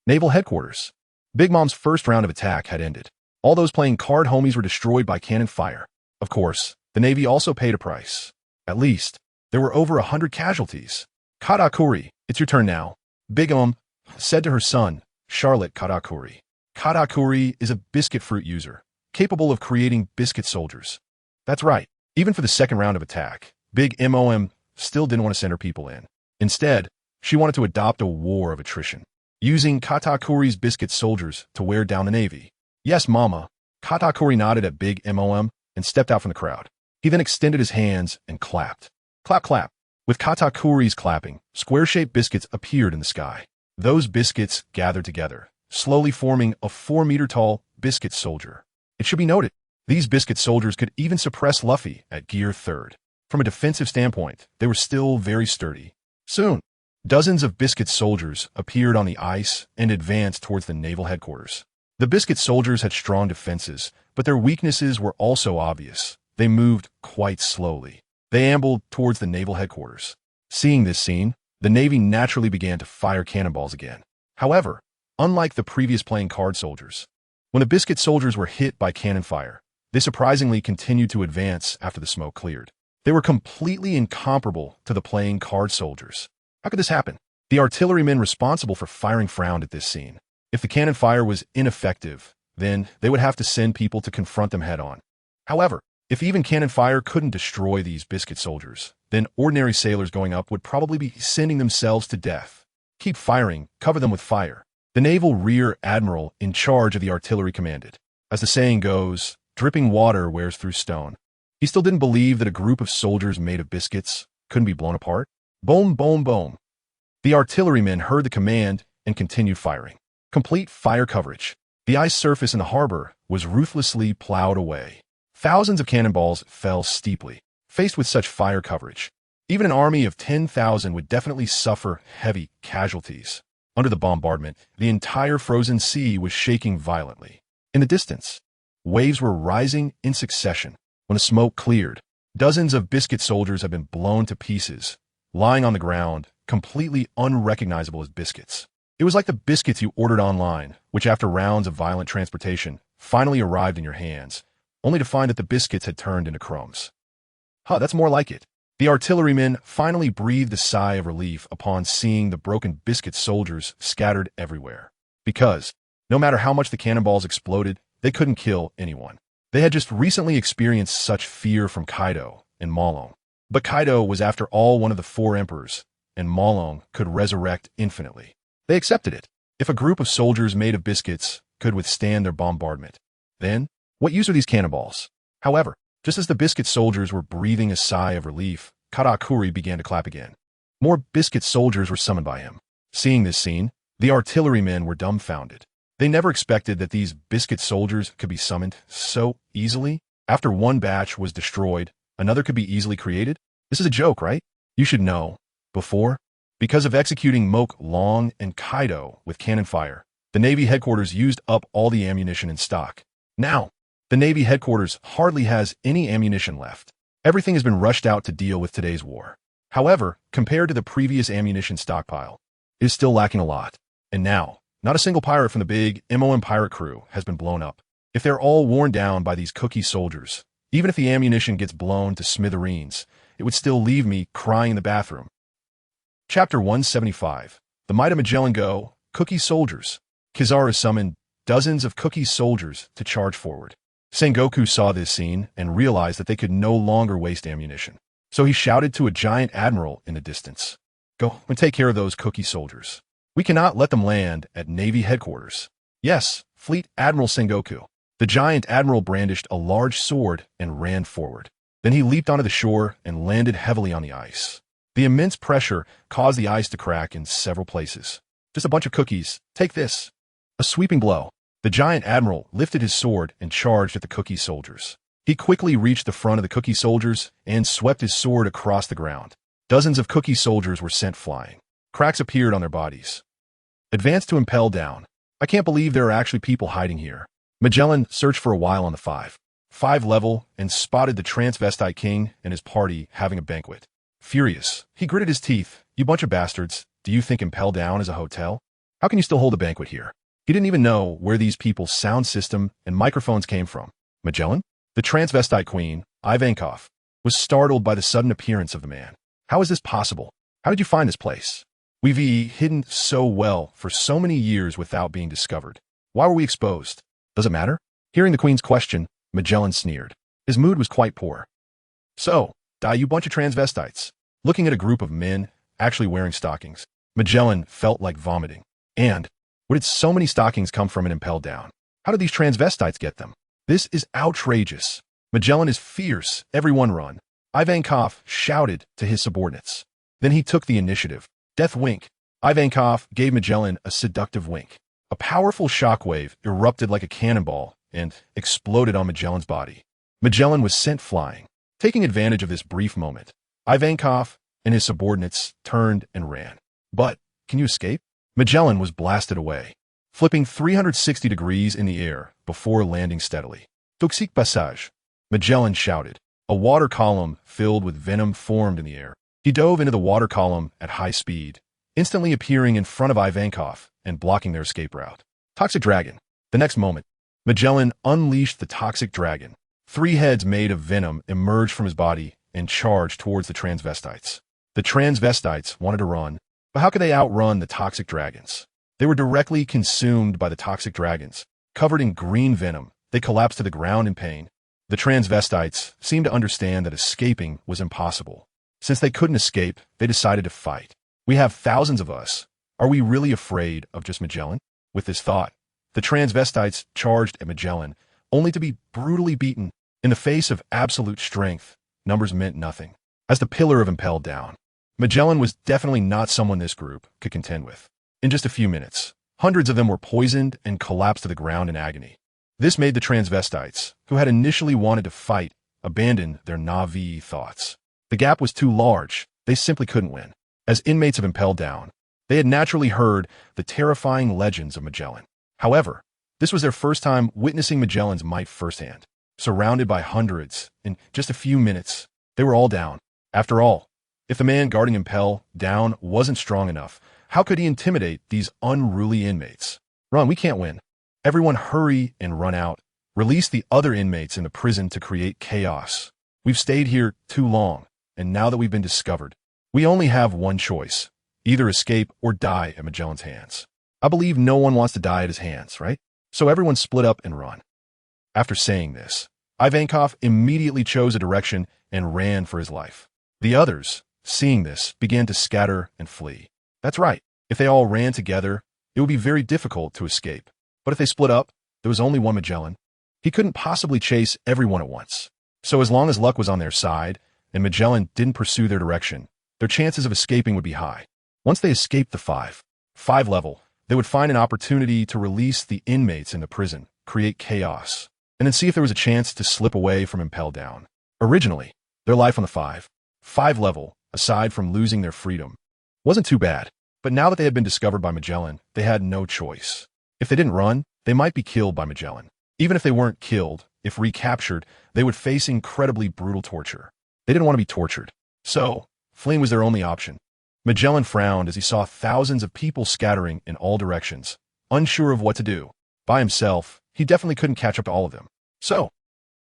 Naval Headquarters. Big Mom's first round of attack had ended. All those playing card homies were destroyed by cannon fire. Of course, the Navy also paid a price. At least, there were over 100 casualties. Katakuri, it's your turn now. Big Mom said to her son, Charlotte Katakuri. Katakuri is a biscuit fruit user, capable of creating biscuit soldiers. That's right. Even for the second round of attack, Big Mom still didn't want to send her people in. Instead, she wanted to adopt a war of attrition, using Katakuri's biscuit soldiers to wear down the Navy. Yes, Mama. Katakuri nodded at Big Mom and stepped out from the crowd. He then extended his hands and clapped. Clap, clap. With Katakuri's clapping, square-shaped biscuits appeared in the sky. Those biscuits gathered together, slowly forming a 4-meter-tall biscuit soldier. It should be noted, these biscuit soldiers could even suppress Luffy at Gear 3rd. From a defensive standpoint, they were still very sturdy. Soon, dozens of biscuit soldiers appeared on the ice and advanced towards the naval headquarters. The biscuit soldiers had strong defenses, but their weaknesses were also obvious. They moved quite slowly. They ambled towards the naval headquarters. Seeing this scene, the Navy naturally began to fire cannonballs again. However, unlike the previous playing card soldiers, when the biscuit soldiers were hit by cannon fire, they surprisingly continued to advance after the smoke cleared. They were completely incomparable to the playing card soldiers. How could this happen? The artillerymen responsible for firing frowned at this scene. If the cannon fire was ineffective, then they would have to send people to confront them head-on. However, if even cannon fire couldn't destroy these biscuit soldiers, then ordinary sailors going up would probably be sending themselves to death. Keep firing, cover them with fire. The naval rear admiral in charge of the artillery commanded. As the saying goes, dripping water wears through stone. He still didn't believe that a group of soldiers made of biscuits couldn't be blown apart. Boom, boom, boom. The artillerymen heard the command and continued firing. Complete fire coverage. The ice surface in the harbor was ruthlessly plowed away. Thousands of cannonballs fell steeply. Faced with such fire coverage, even an army of 10,000 would definitely suffer heavy casualties. Under the bombardment, the entire frozen sea was shaking violently. In the distance, waves were rising in succession. When the smoke cleared, dozens of biscuit soldiers had been blown to pieces, lying on the ground, completely unrecognizable as biscuits. It was like the biscuits you ordered online, which after rounds of violent transportation, finally arrived in your hands, only to find that the biscuits had turned into crumbs. Huh, that's more like it. The artillerymen finally breathed a sigh of relief upon seeing the broken biscuit soldiers scattered everywhere. Because, no matter how much the cannonballs exploded, they couldn't kill anyone. They had just recently experienced such fear from Kaido and Malong. But Kaido was after all one of the 4 emperors, and Malong could resurrect infinitely. They accepted it. If a group of soldiers made of biscuits could withstand their bombardment, then what use are these cannonballs? However, just as the biscuit soldiers were breathing a sigh of relief, Karakuri began to clap again. More biscuit soldiers were summoned by him. Seeing this scene, the artillerymen were dumbfounded. They never expected that these biscuit soldiers could be summoned so easily. After one batch was destroyed, another could be easily created? This is a joke, right? You should know. Before, because of executing Moke, Long, and Kaido with cannon fire, the Navy headquarters used up all the ammunition in stock. Now, the Navy headquarters hardly has any ammunition left. Everything has been rushed out to deal with today's war. However, compared to the previous ammunition stockpile, it is still lacking a lot. And now, not a single pirate from the big MOM pirate crew has been blown up. If they're all worn down by these cookie soldiers, even if the ammunition gets blown to smithereens, it would still leave me crying in the bathroom. Chapter 175. The Might of Magellan Go, Cookie Soldiers. Kizaru summoned dozens of cookie soldiers to charge forward. Sengoku saw this scene and realized that they could no longer waste ammunition. So he shouted to a giant admiral in the distance, "Go and take care of those cookie soldiers. We cannot let them land at Navy headquarters." "Yes, Fleet Admiral Sengoku." The giant admiral brandished a large sword and ran forward. Then he leaped onto the shore and landed heavily on the ice. The immense pressure caused the ice to crack in several places. "Just a bunch of cookies. Take this." A sweeping blow. The giant admiral lifted his sword and charged at the cookie soldiers. He quickly reached the front of the cookie soldiers and swept his sword across the ground. Dozens of cookie soldiers were sent flying. Cracks appeared on their bodies. Advance to impel down. I can't believe there are actually people hiding here. Magellan searched for a while on the 5 level and spotted the transvestite king and his party having a banquet. Furious, he gritted his teeth. "You bunch of bastards, do you think impel down is a hotel? How can you still hold a banquet here?" He didn't even know where these people's sound system and microphones came from. Magellan? The transvestite queen, Ivankov, was startled by the sudden appearance of the man. "How is this possible? How did you find this place? We've hidden so well for so many years without being discovered. Why were we exposed? Does it matter?" Hearing the queen's question, Magellan sneered. His mood was quite poor. "So, you bunch of transvestites." Looking at a group of men actually wearing stockings, Magellan felt like vomiting. And where did so many stockings come from and impel down? How did these transvestites get them? This is outrageous. Magellan is fierce. Everyone run. Ivankov shouted to his subordinates. Then he took the initiative. Death wink. Ivankov gave Magellan a seductive wink. A powerful shockwave erupted like a cannonball and exploded on Magellan's body. Magellan was sent flying. Taking advantage of this brief moment, Ivankov and his subordinates turned and ran. But, can you escape? Magellan was blasted away, flipping 360 degrees in the air before landing steadily. "Toxic passage," Magellan shouted. A water column filled with venom formed in the air. He dove into the water column at high speed, instantly appearing in front of Ivankov and blocking their escape route. Toxic Dragon. The next moment, Magellan unleashed the Toxic Dragon. 3 heads made of venom emerged from his body and charged towards the transvestites. The transvestites wanted to run, but how could they outrun the Toxic Dragons? They were directly consumed by the Toxic Dragons. Covered in green venom, they collapsed to the ground in pain. The transvestites seemed to understand that escaping was impossible. Since they couldn't escape, they decided to fight. "We have thousands of us. Are we really afraid of just Magellan?" With this thought, the transvestites charged at Magellan, only to be brutally beaten. In the face of absolute strength, numbers meant nothing. As the pillar of impelled down, Magellan was definitely not someone this group could contend with. In just a few minutes, hundreds of them were poisoned and collapsed to the ground in agony. This made the transvestites, who had initially wanted to fight, abandon their Na'vi thoughts. The gap was too large. They simply couldn't win. As inmates of Impelled Down, they had naturally heard the terrifying legends of Magellan. However, this was their first time witnessing Magellan's might firsthand. Surrounded by hundreds, in just a few minutes, they were all down. After all, if the man guarding Impel Down wasn't strong enough, How could he intimidate these unruly inmates? Run, we can't win. Everyone hurry and run out. Release the other inmates in the prison to create chaos. We've stayed here too long, and now that we've been discovered, we only have one choice. Either escape or die at Magellan's hands. I believe no one wants to die at his hands, right? So everyone split up and run. After saying this, Ivankov immediately chose a direction and ran for his life. The others, seeing this, began to scatter and flee. That's right. If they all ran together, it would be very difficult to escape. But if they split up, there was only one Magellan. He couldn't possibly chase everyone at once. So as long as luck was on their side, and Magellan didn't pursue their direction, their chances of escaping would be high. Once they escaped the five level, they would find an opportunity to release the inmates in the prison, create chaos, and then see if there was a chance to slip away from Impel Down. Originally, their life on the five level, aside from losing their freedom, wasn't too bad. But now that they had been discovered by Magellan, they had no choice. If they didn't run, they might be killed by Magellan. Even if they weren't killed, if recaptured, they would face incredibly brutal torture. They didn't want to be tortured. So, fleeing was their only option. Magellan frowned as he saw thousands of people scattering in all directions, unsure of what to do. By himself, he definitely couldn't catch up to all of them. So,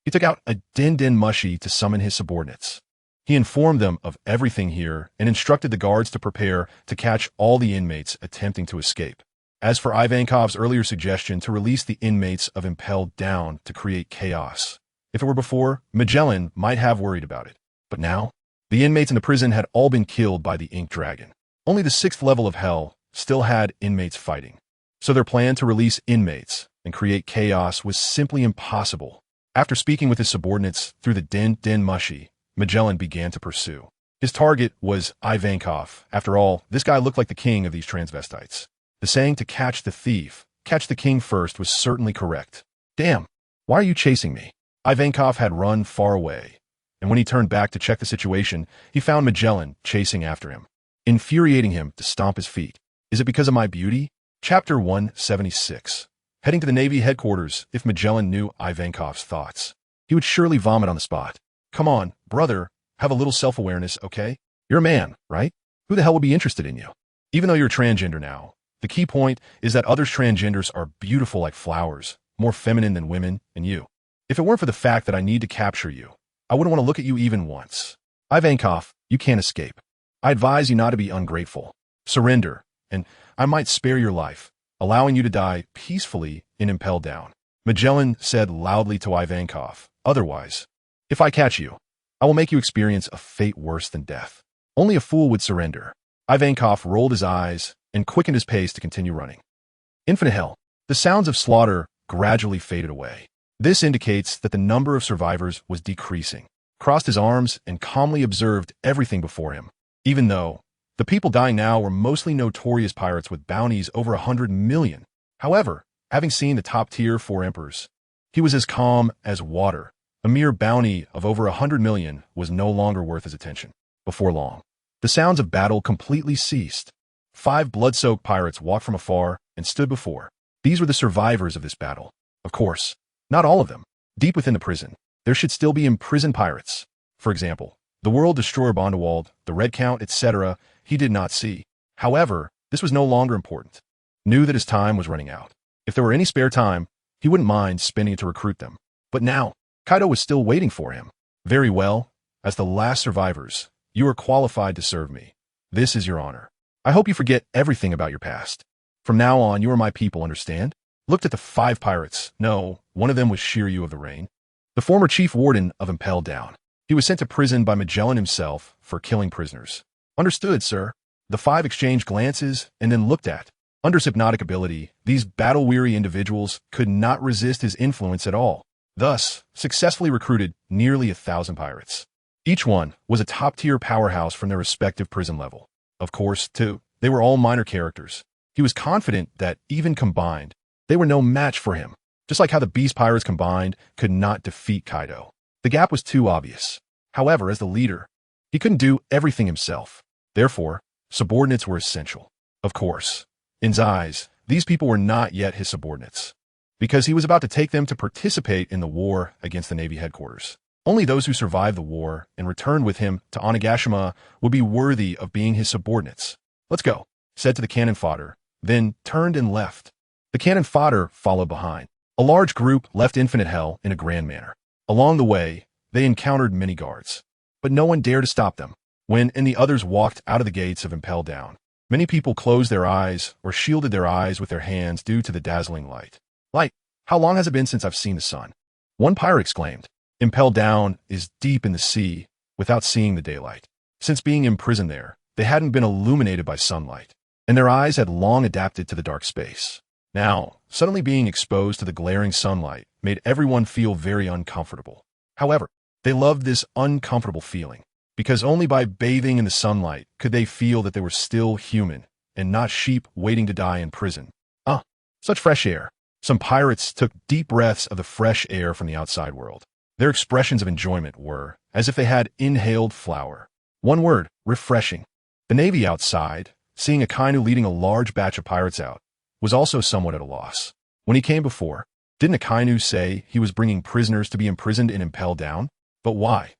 he took out a din mushi to summon his subordinates. He informed them of everything here and instructed the guards to prepare to catch all the inmates attempting to escape. As for Ivankov's earlier suggestion to release the inmates of Impel Down to create chaos, if it were before, Magellan might have worried about it. But now, the inmates in the prison had all been killed by the Ink Dragon. Only the 6th level of Hell still had inmates fighting. So their plan to release inmates and create chaos was simply impossible. After speaking with his subordinates through the din mushi, Magellan began to pursue. His target was Ivankov. After all, this guy looked like the king of these transvestites. The saying to catch the thief, catch the king first was certainly correct. Damn, why are you chasing me? Ivankov had run far away, and when he turned back to check the situation, he found Magellan chasing after him, infuriating him to stomp his feet. Is it because of my beauty? Chapter 176. Heading to the Navy headquarters, if Magellan knew Ivankov's thoughts, he would surely vomit on the spot. Come on, brother, have a little self-awareness, okay? You're a man, right? Who the hell would be interested in you? Even though you're transgender now, the key point is that others transgenders are beautiful like flowers, more feminine than women, and you. If it weren't for the fact that I need to capture you, I wouldn't want to look at you even once. Ivankov, you can't escape. I advise you not to be ungrateful. Surrender, and I might spare your life, allowing you to die peacefully in Impel Down. Magellan said loudly to Ivankov, otherwise, if I catch you, I will make you experience a fate worse than death. Only a fool would surrender. Ivankov rolled his eyes and quickened his pace to continue running. Infinite hell. The sounds of slaughter gradually faded away. This indicates that the number of survivors was decreasing. Crossed his arms and calmly observed everything before him, even though the people dying now were mostly notorious pirates with bounties over 100 million. However, having seen the top-tier 4 emperors, he was as calm as water. A mere bounty of over 100 million was no longer worth his attention. Before long, the sounds of battle completely ceased. 5 blood-soaked pirates walked from afar and stood before. These were the survivors of this battle. Of course, not all of them. Deep within the prison, there should still be imprisoned pirates. For example, the World Destroyer Bondewald, the Red Count, etc. he did not see. However, this was no longer important. Knew that his time was running out. If there were any spare time, he wouldn't mind spending it to recruit them. But now, Kaido was still waiting for him. Very well. As the last survivors, you are qualified to serve me. This is your honor. I hope you forget everything about your past. From now on, you are my people, understand? Looked at the 5 pirates. No, one of them was Shiryu of the Rain, the former chief warden of Impel Down. He was sent to prison by Magellan himself for killing prisoners. Understood, sir. The 5 exchanged glances and then looked at. Under his hypnotic ability, these battle-weary individuals could not resist his influence at all. Thus, successfully recruited nearly 1,000 pirates. Each one was a top-tier powerhouse from their respective prison level. Of course, too, they were all minor characters. He was confident that, even combined, they were no match for him. Just like how the Beast Pirates combined could not defeat Kaido. The gap was too obvious. However, as the leader, he couldn't do everything himself. Therefore, subordinates were essential. Of course, in his eyes, these people were not yet his subordinates, because he was about to take them to participate in the war against the Navy headquarters. Only those who survived the war and returned with him to Onigashima would be worthy of being his subordinates. Let's go. said to the cannon fodder, then turned and left. The cannon fodder followed behind. A large group left Infinite Hell in a grand manner. Along the way, they encountered many guards, but no one dared to stop them. When the others walked out of the gates of Impel Down, many people closed their eyes or shielded their eyes with their hands due to the dazzling light. Light, how long has it been since I've seen the sun? One pirate exclaimed. Impel Down is deep in the sea without seeing the daylight. Since being imprisoned there, they hadn't been illuminated by sunlight, and their eyes had long adapted to the dark space. Now, suddenly being exposed to the glaring sunlight made everyone feel very uncomfortable. However, they loved this uncomfortable feeling, because only by bathing in the sunlight could they feel that they were still human and not sheep waiting to die in prison. Such fresh air. Some pirates took deep breaths of the fresh air from the outside world. Their expressions of enjoyment were as if they had inhaled flour. One word, refreshing. The Navy outside, seeing Akainu leading a large batch of pirates out, was also somewhat at a loss. When he came before, didn't Akainu say he was bringing prisoners to be imprisoned in Impel Down? But why?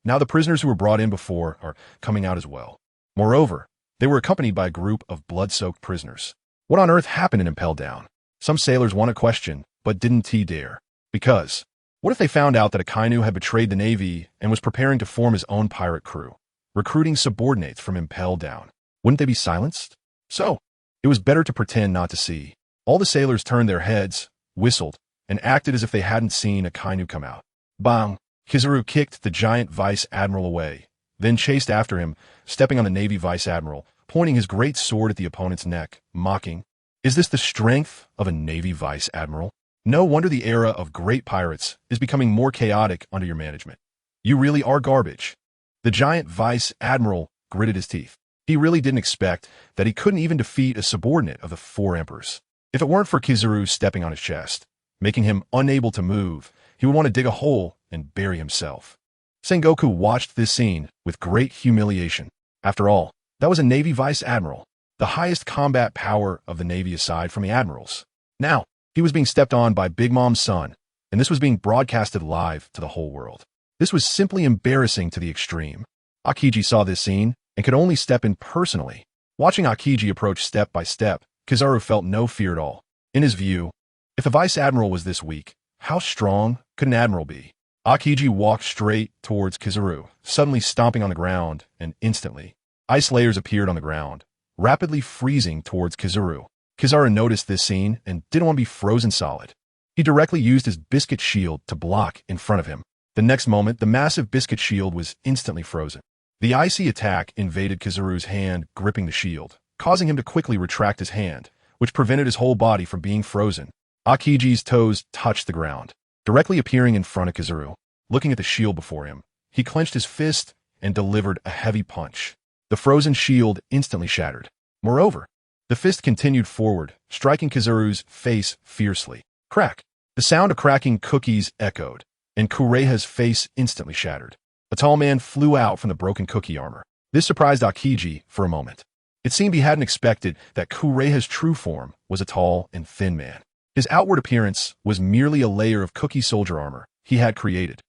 Now the prisoners who were brought in before are coming out as well. Moreover, they were accompanied by a group of blood-soaked prisoners. What on earth happened in Impel Down? Some sailors wanted to question, but didn't dare. Because, what if they found out that Akainu had betrayed the Navy and was preparing to form his own pirate crew, recruiting subordinates from Impel Down? Wouldn't they be silenced? So, it was better to pretend not to see. All the sailors turned their heads, whistled, and acted as if they hadn't seen Akainu come out. Bang! Kizaru kicked the giant vice admiral away, then chased after him, stepping on the Navy vice admiral, pointing his great sword at the opponent's neck, mocking, "Is this the strength of a Navy vice admiral? No wonder the era of great pirates is becoming more chaotic under your management. You really are garbage." The giant vice admiral gritted his teeth. He really didn't expect that he couldn't even defeat a subordinate of the four emperors. If it weren't for Kizaru stepping on his chest, making him unable to move, he would want to dig a hole and bury himself. Sengoku watched this scene with great humiliation. After all, that was a Navy vice admiral, the highest combat power of the Navy aside from the admirals. Now, he was being stepped on by Big Mom's son, and this was being broadcasted live to the whole world. This was simply embarrassing to the extreme. Akiji saw this scene and could only step in personally. Watching Akiji approach step by step, Kizaru felt no fear at all. In his view, if a vice admiral was this weak, how strong could an admiral be? Akiji walked straight towards Kizaru, suddenly stomping on the ground, and instantly, ice layers appeared on the ground, rapidly freezing towards Kizaru. Kizaru noticed this scene and didn't want to be frozen solid. He directly used his biscuit shield to block in front of him. The next moment, the massive biscuit shield was instantly frozen. The icy attack invaded Kizaru's hand, gripping the shield, causing him to quickly retract his hand, which prevented his whole body from being frozen. Akiji's toes touched the ground, directly appearing in front of Kizaru. Looking at the shield before him, he clenched his fist and delivered a heavy punch. The frozen shield instantly shattered. Moreover, the fist continued forward, striking Kizaru's face fiercely. Crack! The sound of cracking cookies echoed, and Kureha's face instantly shattered. A tall man flew out from the broken cookie armor. This surprised Akiji for a moment. It seemed he hadn't expected that Kureha's true form was a tall and thin man. His outward appearance was merely a layer of cookie soldier armor he had created.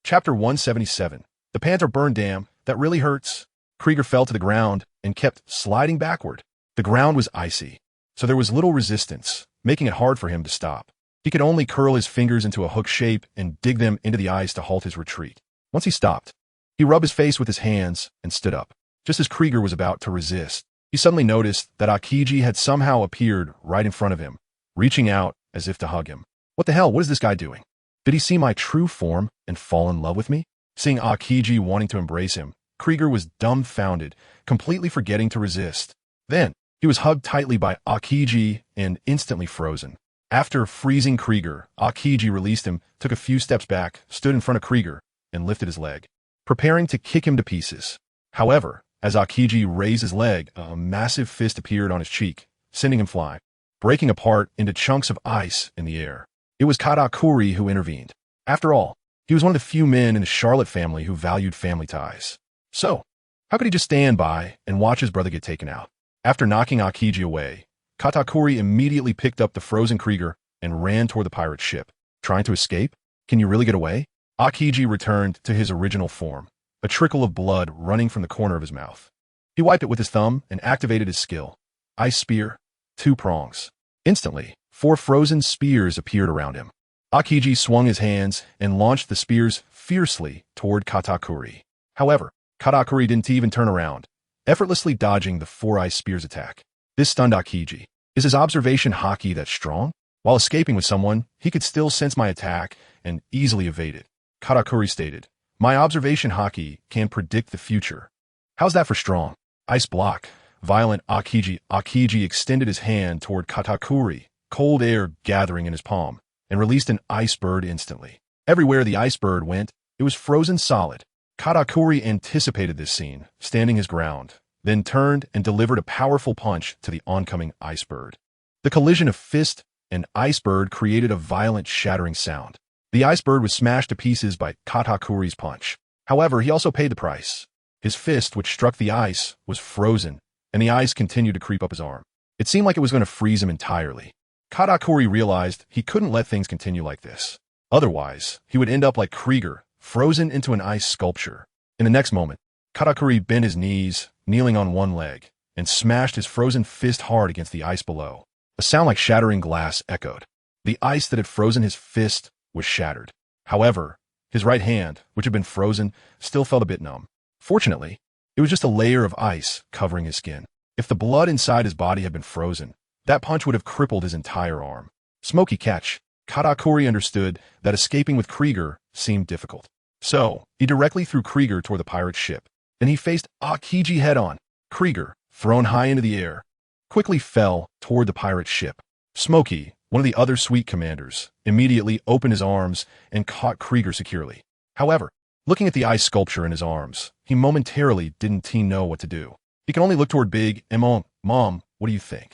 Chapter 177. The Panther Burn Dam, that really hurts. Krieger fell to the ground and kept sliding backward. The ground was icy, so there was little resistance, making it hard for him to stop. He could only curl his fingers into a hook shape and dig them into the ice to halt his retreat. Once he stopped, he rubbed his face with his hands and stood up. Just as Krieger was about to resist, he suddenly noticed that Akiji had somehow appeared right in front of him, reaching out as if to hug him. What the hell? What is this guy doing? Did he see my true form and fall in love with me? Seeing Akiji wanting to embrace him, Krieger was dumbfounded, completely forgetting to resist. Then, he was hugged tightly by Akiji and instantly frozen. After freezing Krieger, Akiji released him, took a few steps back, stood in front of Krieger, and lifted his leg, preparing to kick him to pieces. However, as Akiji raised his leg, a massive fist appeared on his cheek, sending him flying, breaking apart into chunks of ice in the air. It was Katakuri who intervened. After all, he was one of the few men in the Charlotte family who valued family ties. So, how could he just stand by and watch his brother get taken out? After knocking Akiji away, Katakuri immediately picked up the frozen Krieger and ran toward the pirate ship. Trying to escape? Can you really get away? Akiji returned to his original form, a trickle of blood running from the corner of his mouth. He wiped it with his thumb and activated his skill, Ice spear. 2 prongs. Instantly, 4 frozen spears appeared around him. Aokiji swung his hands and launched the spears fiercely toward Katakuri. However, Katakuri didn't even turn around, effortlessly dodging the 4 ice spears attack. This stunned Aokiji. Is his observation haki that strong? While escaping with someone, he could still sense my attack and easily evade it. Katakuri stated, my observation haki can predict the future. How's that for strong? Ice block. Violent Aokiji. Aokiji extended his hand toward Katakuri, cold air gathering in his palm, and released an ice bird instantly. Everywhere the ice bird went, it was frozen solid. Katakuri anticipated this scene, standing his ground, then turned and delivered a powerful punch to the oncoming ice bird. The collision of fist and ice bird created a violent shattering sound. The ice bird was smashed to pieces by Katakuri's punch. However, he also paid the price. His fist, which struck the ice, was frozen, and the ice continued to creep up his arm. It seemed like it was going to freeze him entirely. Katakuri realized he couldn't let things continue like this. Otherwise, he would end up like Krieger, frozen into an ice sculpture. In the next moment, Katakuri bent his knees, kneeling on one leg, and smashed his frozen fist hard against the ice below. A sound like shattering glass echoed. The ice that had frozen his fist was shattered. However, his right hand, which had been frozen, still felt a bit numb. Fortunately, it was just a layer of ice covering his skin. If the blood inside his body had been frozen, that punch would have crippled his entire arm. Smoky catch. Katakuri understood that escaping with Krieger seemed difficult. So, he directly threw Krieger toward the pirate's ship. Then he faced Aokiji head-on. Krieger, thrown high into the air, quickly fell toward the pirate's ship. Smokey, one of the other suite commanders, immediately opened his arms and caught Krieger securely. However, looking at the ice sculpture in his arms, he momentarily didn't know what to do. He could only look toward Big Mom. Mom, what do you think?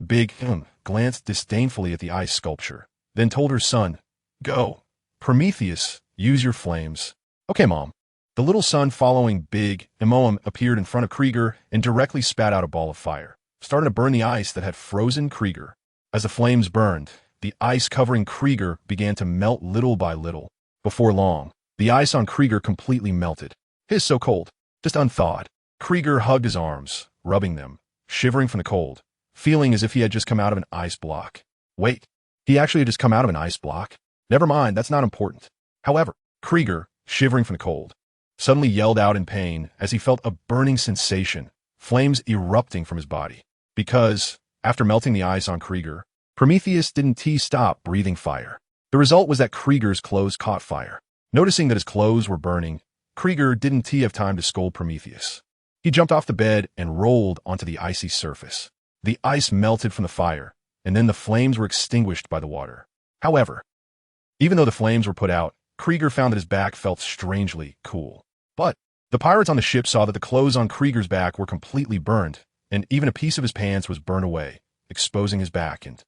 Big glanced disdainfully at the ice sculpture, then told her son, go. Prometheus, use your flames. Okay, Mom. The little son following Big Mom appeared in front of Krieger and directly spat out a ball of fire, starting to burn the ice that had frozen Krieger. As the flames burned, the ice covering Krieger began to melt little by little. Before long, the ice on Krieger completely melted. His so cold, just unthawed. Krieger hugged his arms, rubbing them, shivering from the cold, feeling as if he had just come out of an ice block. Wait, he actually had just come out of an ice block? Never mind, that's not important. However, Krieger, shivering from the cold, suddenly yelled out in pain as he felt a burning sensation, flames erupting from his body. Because, after melting the ice on Krieger, Prometheus didn't stop breathing fire. The result was that Krieger's clothes caught fire. Noticing that his clothes were burning, Krieger didn't have time to scold Prometheus. He jumped off the bed and rolled onto the icy surface. The ice melted from the fire, and then the flames were extinguished by the water. However, even though the flames were put out, Krieger found that his back felt strangely cool. But the pirates on the ship saw that the clothes on Krieger's back were completely burned, and even a piece of his pants was burned away, exposing his back, and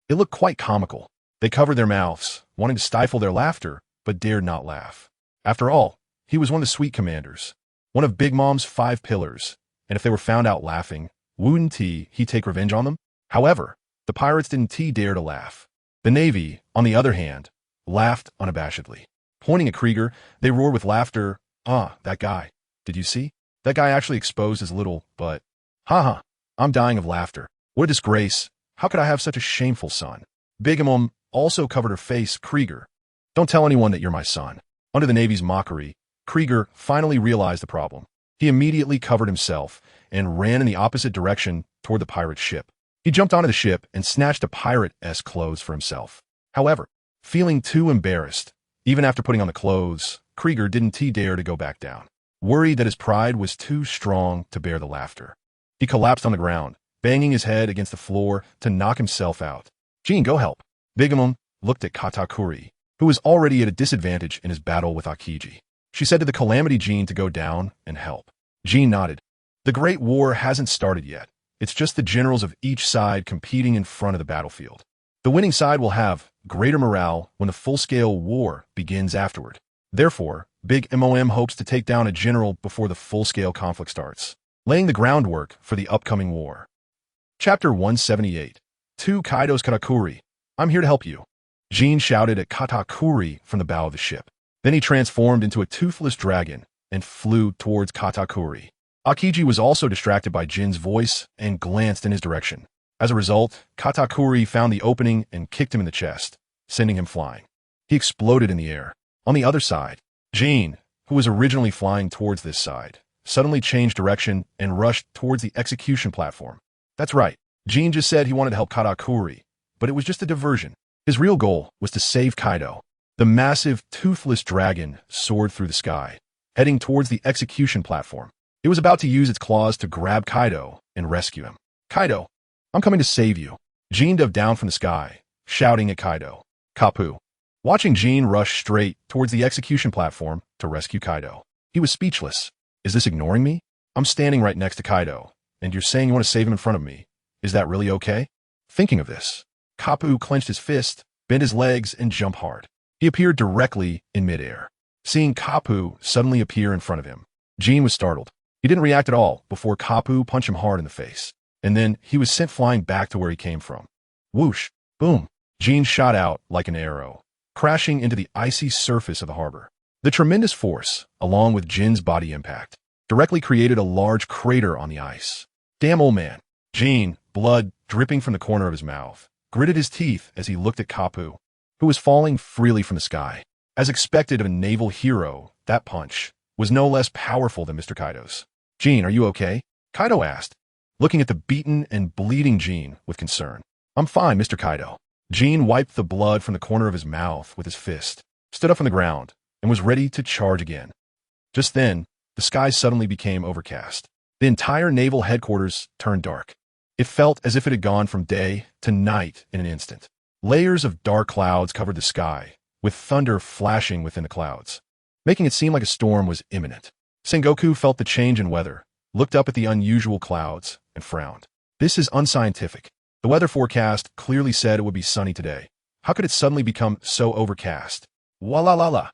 it looked quite comical. They covered their mouths, wanting to stifle their laughter, but dared not laugh. After all, he was one of the suite commanders, one of Big Mom's 5 pillars, and if they were found out laughing, wouldn't he take revenge on them? However, the pirates didn't dare to laugh. The Navy, on the other hand, laughed unabashedly. Pointing at Krieger, they roared with laughter, that guy. Did you see? That guy actually exposed his little butt. Haha, I'm dying of laughter. What a disgrace. How could I have such a shameful son? Big Mom also covered her face. Krieger, don't tell anyone that you're my son. Under the Navy's mockery, Krieger finally realized the problem. He immediately covered himself and ran in the opposite direction toward the pirate ship. He jumped onto the ship and snatched a pirate-esque clothes for himself. However, feeling too embarrassed, even after putting on the clothes, Krieger didn't dare to go back down. Worried that his pride was too strong to bear the laughter, he collapsed on the ground, banging his head against the floor to knock himself out. Jean, go help. Big Mom looked at Katakuri, who was already at a disadvantage in his battle with Aokiji. She said to the Calamity Jean to go down and help. Jean nodded. The Great War hasn't started yet. It's just the generals of each side competing in front of the battlefield. The winning side will have greater morale when the full-scale war begins afterward. Therefore, Big Mom hopes to take down a general before the full-scale conflict starts, laying the groundwork for the upcoming war. Chapter 178. To Kaido's Katakuri. I'm here to help you. Jean shouted at Katakuri from the bow of the ship. Then he transformed into a toothless dragon and flew towards Katakuri. Akiji was also distracted by Jin's voice and glanced in his direction. As a result, Katakuri found the opening and kicked him in the chest, sending him flying. He exploded in the air. On the other side, Jin, who was originally flying towards this side, suddenly changed direction and rushed towards the execution platform. That's right, Jin just said he wanted to help Katakuri, but it was just a diversion. His real goal was to save Kaido. The massive, toothless dragon soared through the sky, heading towards the execution platform. It was about to use its claws to grab Kaido and rescue him. Kaido, I'm coming to save you. Jin dove down from the sky, shouting at Kaido. Kapu. Watching Jin rush straight towards the execution platform to rescue Kaido. He was speechless. Is this ignoring me? I'm standing right next to Kaido, and you're saying you want to save him in front of me. Is that really okay? Thinking of this, Kapu clenched his fist, bent his legs, and jumped hard. He appeared directly in midair. Seeing Kapu suddenly appear in front of him, Jin was startled. He didn't react at all before Kapu punched him hard in the face. And then he was sent flying back to where he came from. Whoosh! Boom! Jin shot out like an arrow, crashing into the icy surface of the harbor. The tremendous force, along with Jin's body impact, directly created a large crater on the ice. Damn old man. Jin, blood dripping from the corner of his mouth, gritted his teeth as he looked at Kapu, who was falling freely from the sky. As expected of a naval hero, that punch was no less powerful than Mr. Kaido's. Jin, are you okay? Kaido asked, looking at the beaten and bleeding Jin with concern. I'm fine, Mr. Kaido. Jin wiped the blood from the corner of his mouth with his fist, stood up from the ground, and was ready to charge again. Just then, the sky suddenly became overcast. The entire naval headquarters turned dark. It felt as if it had gone from day to night in an instant. Layers of dark clouds covered the sky, with thunder flashing within the clouds, making it seem like a storm was imminent. Sengoku felt the change in weather, looked up at the unusual clouds, and frowned. This is unscientific. The weather forecast clearly said it would be sunny today. How could it suddenly become so overcast? Walalala!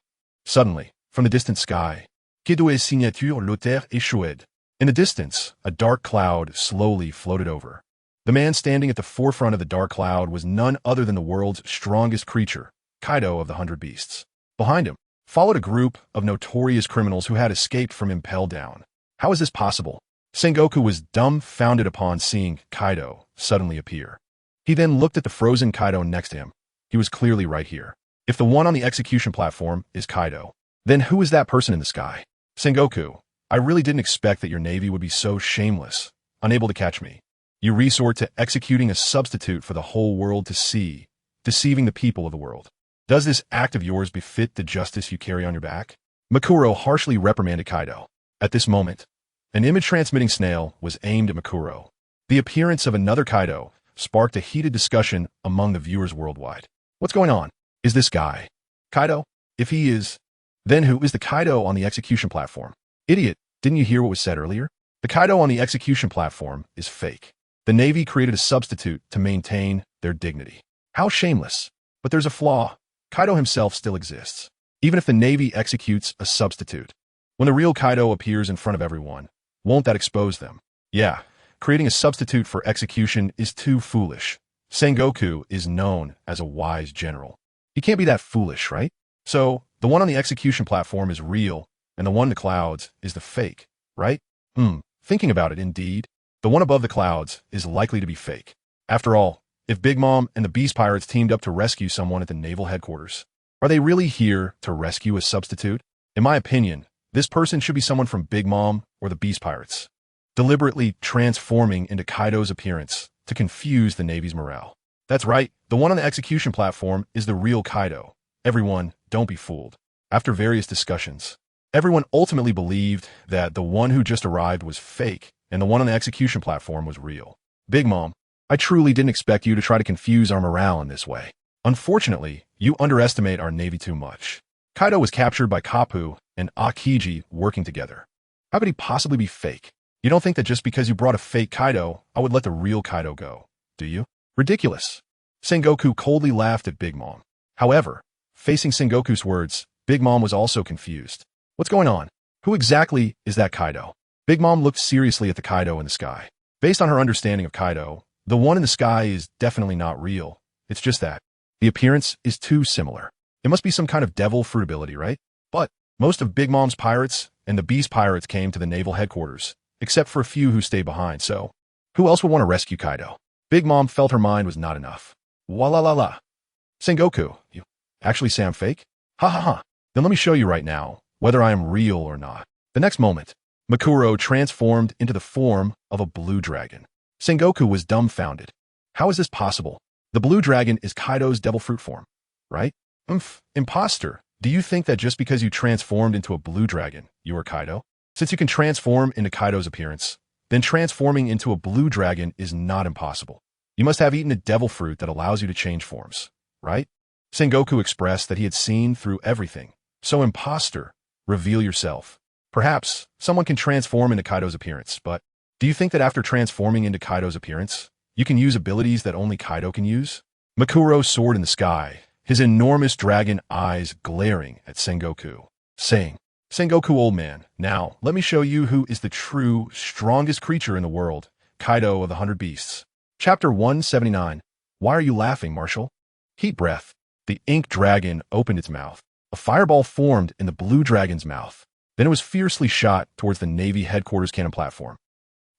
Suddenly, from the distant sky, Kaido signature l'auteur échoued. In the distance, a dark cloud slowly floated over. The man standing at the forefront of the dark cloud was none other than the world's strongest creature, Kaido of the 100 Beasts. Behind him followed a group of notorious criminals who had escaped from Impel Down. How is this possible? Sengoku was dumbfounded upon seeing Kaido suddenly appear. He then looked at the frozen Kaido next to him. He was clearly right here. If the one on the execution platform is Kaido, then who is that person in the sky? Sengoku, I really didn't expect that your navy would be so shameless, unable to catch me. You resort to executing a substitute for the whole world to see, deceiving the people of the world. Does this act of yours befit the justice you carry on your back? Makuro harshly reprimanded Kaido. At this moment, an image-transmitting snail was aimed at Makuro. The appearance of another Kaido sparked a heated discussion among the viewers worldwide. What's going on? Is this guy Kaido? If he is, then who is the Kaido on the execution platform? Idiot, didn't you hear what was said earlier? The Kaido on the execution platform is fake. The Navy created a substitute to maintain their dignity. How shameless. But there's a flaw. Kaido himself still exists, even if the Navy executes a substitute. When the real Kaido appears in front of everyone, won't that expose them? Yeah, creating a substitute for execution is too foolish. Sengoku is known as a wise general. He can't be that foolish, right? So, the one on the execution platform is real, and the one in the clouds is the fake, right? Thinking about it, indeed, the one above the clouds is likely to be fake. After all, if Big Mom and the Beast Pirates teamed up to rescue someone at the naval headquarters, are they really here to rescue a substitute? In my opinion, this person should be someone from Big Mom or the Beast Pirates, deliberately transforming into Kaido's appearance to confuse the Navy's morale. That's right, the one on the execution platform is the real Kaido. Everyone, don't be fooled. After various discussions, everyone ultimately believed that the one who just arrived was fake and the one on the execution platform was real. Big Mom, I truly didn't expect you to try to confuse our morale in this way. Unfortunately, you underestimate our Navy too much. Kaido was captured by Kapu and Akiji working together. How could he possibly be fake? You don't think that just because you brought a fake Kaido, I would let the real Kaido go, do you? Ridiculous. Sengoku coldly laughed at Big Mom. However, facing Sengoku's words, Big Mom was also confused. What's going on? Who exactly is that Kaido? Big Mom looked seriously at the Kaido in the sky. Based on her understanding of Kaido, the one in the sky is definitely not real. It's just that the appearance is too similar. It must be some kind of devil fruit ability, right? But most of Big Mom's pirates and the Beast Pirates came to the naval headquarters, except for a few who stay behind, so who else would want to rescue Kaido? Big Mom felt her mind was not enough. Wala la la. Sengoku, you actually say I'm fake? Ha ha ha. Then let me show you right now whether I am real or not. The next moment, Makuro transformed into the form of a blue dragon. Sengoku was dumbfounded. How is this possible? The blue dragon is Kaido's devil fruit form, right? Imposter. Do you think that just because you transformed into a blue dragon, you are Kaido? Since you can transform into Kaido's appearance, then transforming into a blue dragon is not impossible. You must have eaten a devil fruit that allows you to change forms, right? Sengoku expressed that he had seen through everything. So imposter, reveal yourself. Perhaps someone can transform into Kaido's appearance, but do you think that after transforming into Kaido's appearance, you can use abilities that only Kaido can use? Makuro soared in the sky, his enormous dragon eyes glaring at Sengoku, saying, Sengoku, old man, now let me show you who is the true, strongest creature in the world, Kaido of the 100 Beasts. Chapter 179. Why are you laughing, Marshal? Heat breath. The ink dragon opened its mouth. A fireball formed in the blue dragon's mouth. Then it was fiercely shot towards the Navy headquarters cannon platform.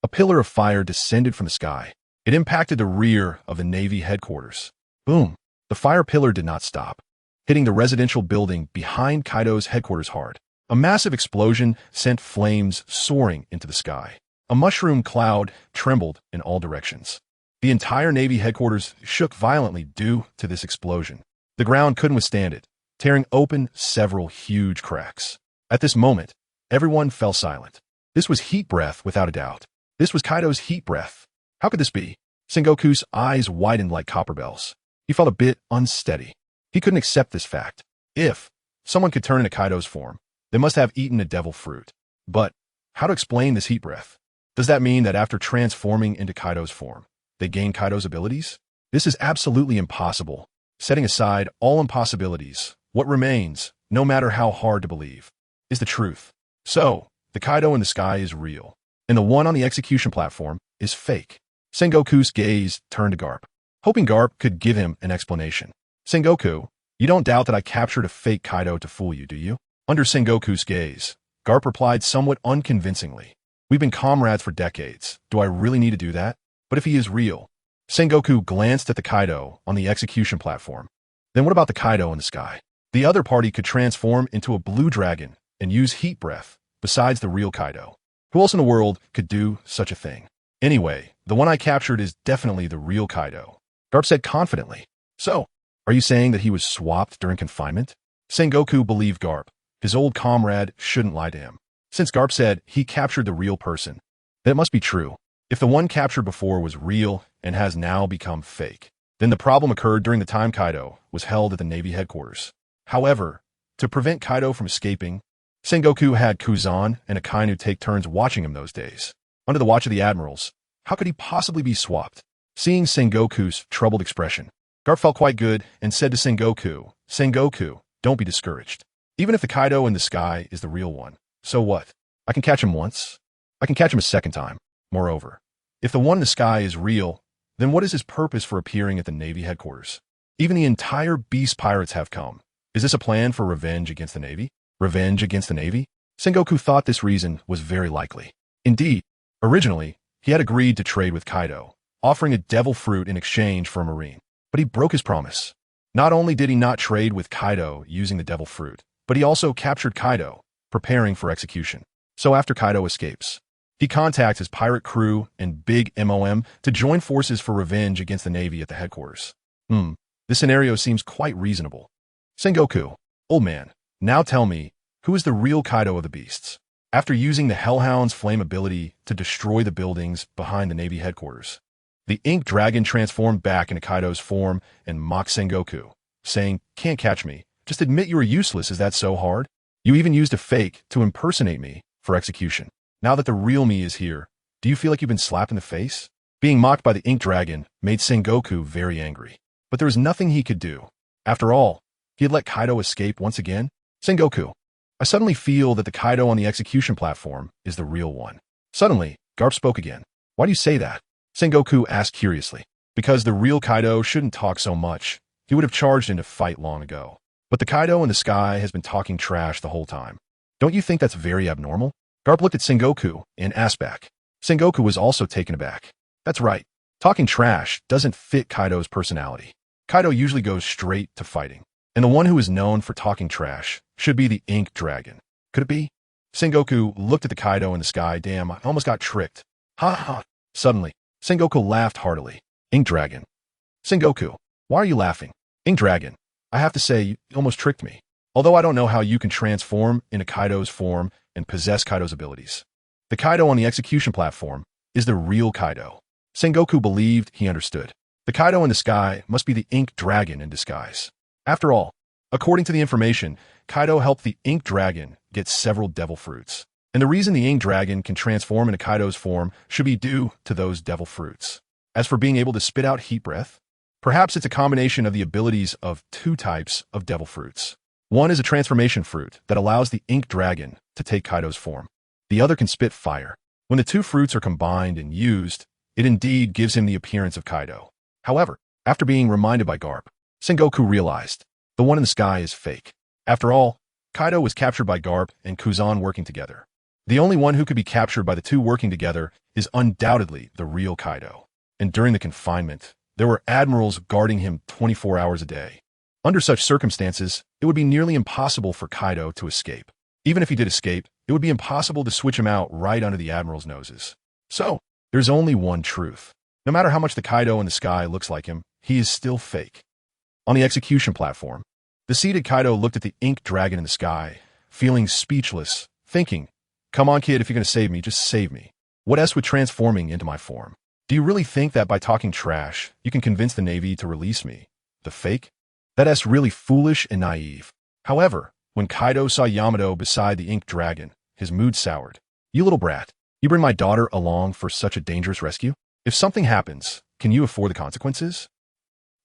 A pillar of fire descended from the sky. It impacted the rear of the Navy headquarters. Boom! The fire pillar did not stop, hitting the residential building behind Kaido's headquarters hard. A massive explosion sent flames soaring into the sky. A mushroom cloud trembled in all directions. The entire Navy headquarters shook violently due to this explosion. The ground couldn't withstand it, tearing open several huge cracks. At this moment, everyone fell silent. This was heat breath without a doubt. This was Kaido's heat breath. How could this be? Sengoku's eyes widened like copper bells. He felt a bit unsteady. He couldn't accept this fact. If someone could turn into Kaido's form, they must have eaten a devil fruit. But how to explain this heat breath? Does that mean that after transforming into Kaido's form, they gain Kaido's abilities? This is absolutely impossible. Setting aside all impossibilities, what remains, no matter how hard to believe, is the truth. So, the Kaido in the sky is real, and the one on the execution platform is fake. Sengoku's gaze turned to Garp, hoping Garp could give him an explanation. Sengoku, you don't doubt that I captured a fake Kaido to fool you, do you? Under Sengoku's gaze, Garp replied somewhat unconvincingly. We've been comrades for decades. Do I really need to do that? But if he is real... Sengoku glanced at the Kaido on the execution platform. Then what about the Kaido in the sky? The other party could transform into a blue dragon and use heat breath, besides the real Kaido. Who else in the world could do such a thing? Anyway, the one I captured is definitely the real Kaido. Garp said confidently. So, are you saying that he was swapped during confinement? Sengoku believed Garp. His old comrade shouldn't lie to him. Since Garp said he captured the real person, then it must be true. If the one captured before was real and has now become fake, then the problem occurred during the time Kaido was held at the Navy headquarters. However, to prevent Kaido from escaping, Sengoku had Kuzan and Akainu take turns watching him those days. Under the watch of the admirals, how could he possibly be swapped? Seeing Sengoku's troubled expression, Garp felt quite good and said to Sengoku, Sengoku, don't be discouraged. Even if the Kaido in the sky is the real one, so what? I can catch him once. I can catch him a second time. Moreover, if the one in the sky is real, then what is his purpose for appearing at the Navy headquarters? Even the entire Beast Pirates have come. Is this a plan for revenge against the Navy? Revenge against the Navy? Sengoku thought this reason was very likely. Indeed, originally, he had agreed to trade with Kaido, offering a devil fruit in exchange for a marine. But he broke his promise. Not only did he not trade with Kaido using the devil fruit, but he also captured Kaido, preparing for execution. So after Kaido escapes, he contacts his pirate crew and Big MOM to join forces for revenge against the Navy at the headquarters. This scenario seems quite reasonable. Sengoku, old man, now tell me, who is the real Kaido of the Beasts? After using the Hellhound's flame ability to destroy the buildings behind the Navy headquarters, the ink dragon transformed back into Kaido's form and mocked Sengoku, saying, can't catch me. Just admit you are useless. Is that so hard? You even used a fake to impersonate me for execution. Now that the real me is here, do you feel like you've been slapped in the face? Being mocked by the ink dragon made Sengoku very angry. But there was nothing he could do. After all, he had let Kaido escape once again. Sengoku, I suddenly feel that the Kaido on the execution platform is the real one. Suddenly, Garp spoke again. Why do you say that? Sengoku asked curiously. Because the real Kaido shouldn't talk so much. He would have charged into fight long ago. But the Kaido in the sky has been talking trash the whole time. Don't you think that's very abnormal? Garp looked at Sengoku and asked back. Sengoku was also taken aback. That's right. Talking trash doesn't fit Kaido's personality. Kaido usually goes straight to fighting. And the one who is known for talking trash should be the Ink Dragon. Could it be? Sengoku looked at the Kaido in the sky. Damn, I almost got tricked. Ha ha. Suddenly, Sengoku laughed heartily. Ink Dragon. Sengoku, why are you laughing? Ink Dragon, I have to say, you almost tricked me. Although I don't know how you can transform into Kaido's form and possess Kaido's abilities. The Kaido on the execution platform is the real Kaido. Sengoku believed he understood. The Kaido in the sky must be the Ink Dragon in disguise. After all, according to the information, Kaido helped the Ink Dragon get several devil fruits. And the reason the Ink Dragon can transform into Kaido's form should be due to those devil fruits. As for being able to spit out heat breath, perhaps it's a combination of the abilities of two types of devil fruits. One is a transformation fruit that allows the Ink Dragon to take Kaido's form. The other can spit fire. When the two fruits are combined and used, it indeed gives him the appearance of Kaido. However, after being reminded by Garp, Sengoku realized the one in the sky is fake. After all, Kaido was captured by Garp and Kuzan working together. The only one who could be captured by the two working together is undoubtedly the real Kaido. And during the confinement, there were admirals guarding him 24 hours a day. Under such circumstances, it would be nearly impossible for Kaido to escape. Even if he did escape, it would be impossible to switch him out right under the admiral's noses. So, there's only one truth. No matter how much the Kaido in the sky looks like him, he is still fake. On the execution platform, the seated Kaido looked at the Ink Dragon in the sky, feeling speechless, thinking, come on kid, if you're going to save me, just save me. What else would transforming into my form? Do you really think that by talking trash, you can convince the Navy to release me? The fake? That's really foolish and naive. However, when Kaido saw Yamato beside the Ink Dragon, his mood soured. You little brat, you bring my daughter along for such a dangerous rescue? If something happens, can you afford the consequences?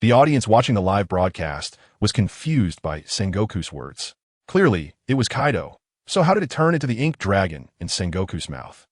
The audience watching the live broadcast was confused by Sengoku's words. Clearly, it was Kaido. So how did it turn into the Ink Dragon in Sengoku's mouth?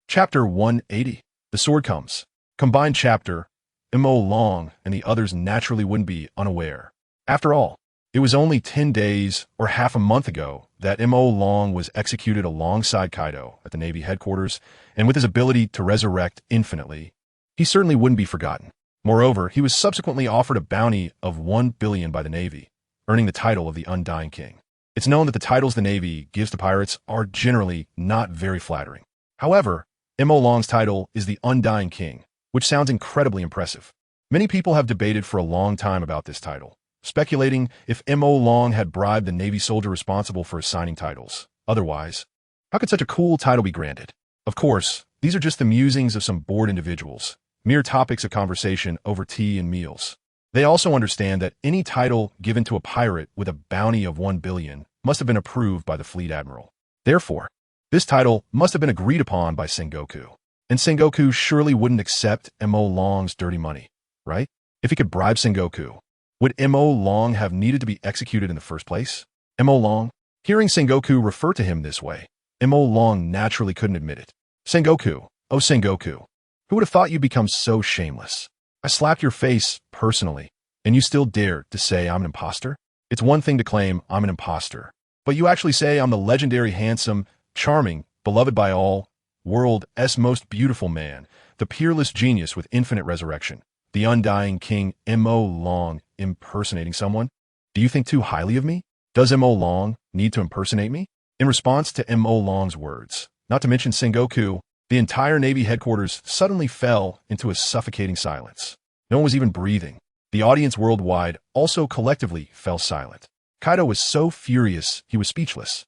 Chapter 180. The Sword Comes. Combined chapter. Long and the others naturally wouldn't be unaware. After all, it was only 10 days or half a month ago that Long was executed alongside Kaido at the Navy headquarters, and with his ability to resurrect infinitely, he certainly wouldn't be forgotten. Moreover, he was subsequently offered a bounty of 1 billion by the Navy, earning the title of the Undying King. It's known that the titles the Navy gives to pirates are generally not very flattering. However, Long's title is the Undying King, which sounds incredibly impressive. Many people have debated for a long time about this title, speculating if Long had bribed the Navy soldier responsible for assigning titles. Otherwise, how could such a cool title be granted? Of course, these are just the musings of some bored individuals, mere topics of conversation over tea and meals. They also understand that any title given to a pirate with a bounty of 1 billion must have been approved by the fleet admiral. Therefore, this title must have been agreed upon by Sengoku. And Sengoku surely wouldn't accept Long's dirty money, right? If he could bribe Sengoku, would Long have needed to be executed in the first place? Long? Hearing Sengoku refer to him this way, Long naturally couldn't admit it. Sengoku, oh Sengoku, who would have thought you'd become so shameless? I slapped your face personally, and you still dare to say I'm an imposter? It's one thing to claim I'm an imposter, but you actually say I'm the legendary, handsome, charming, beloved by all, world's most beautiful man, the peerless genius with infinite resurrection, the Undying King Long impersonating someone? Do you think too highly of me? Does Long need to impersonate me? In response to Long's words, not to mention Sengoku, the entire Navy headquarters suddenly fell into a suffocating silence. No one was even breathing. The audience worldwide also collectively fell silent. Kaido was so furious he was speechless.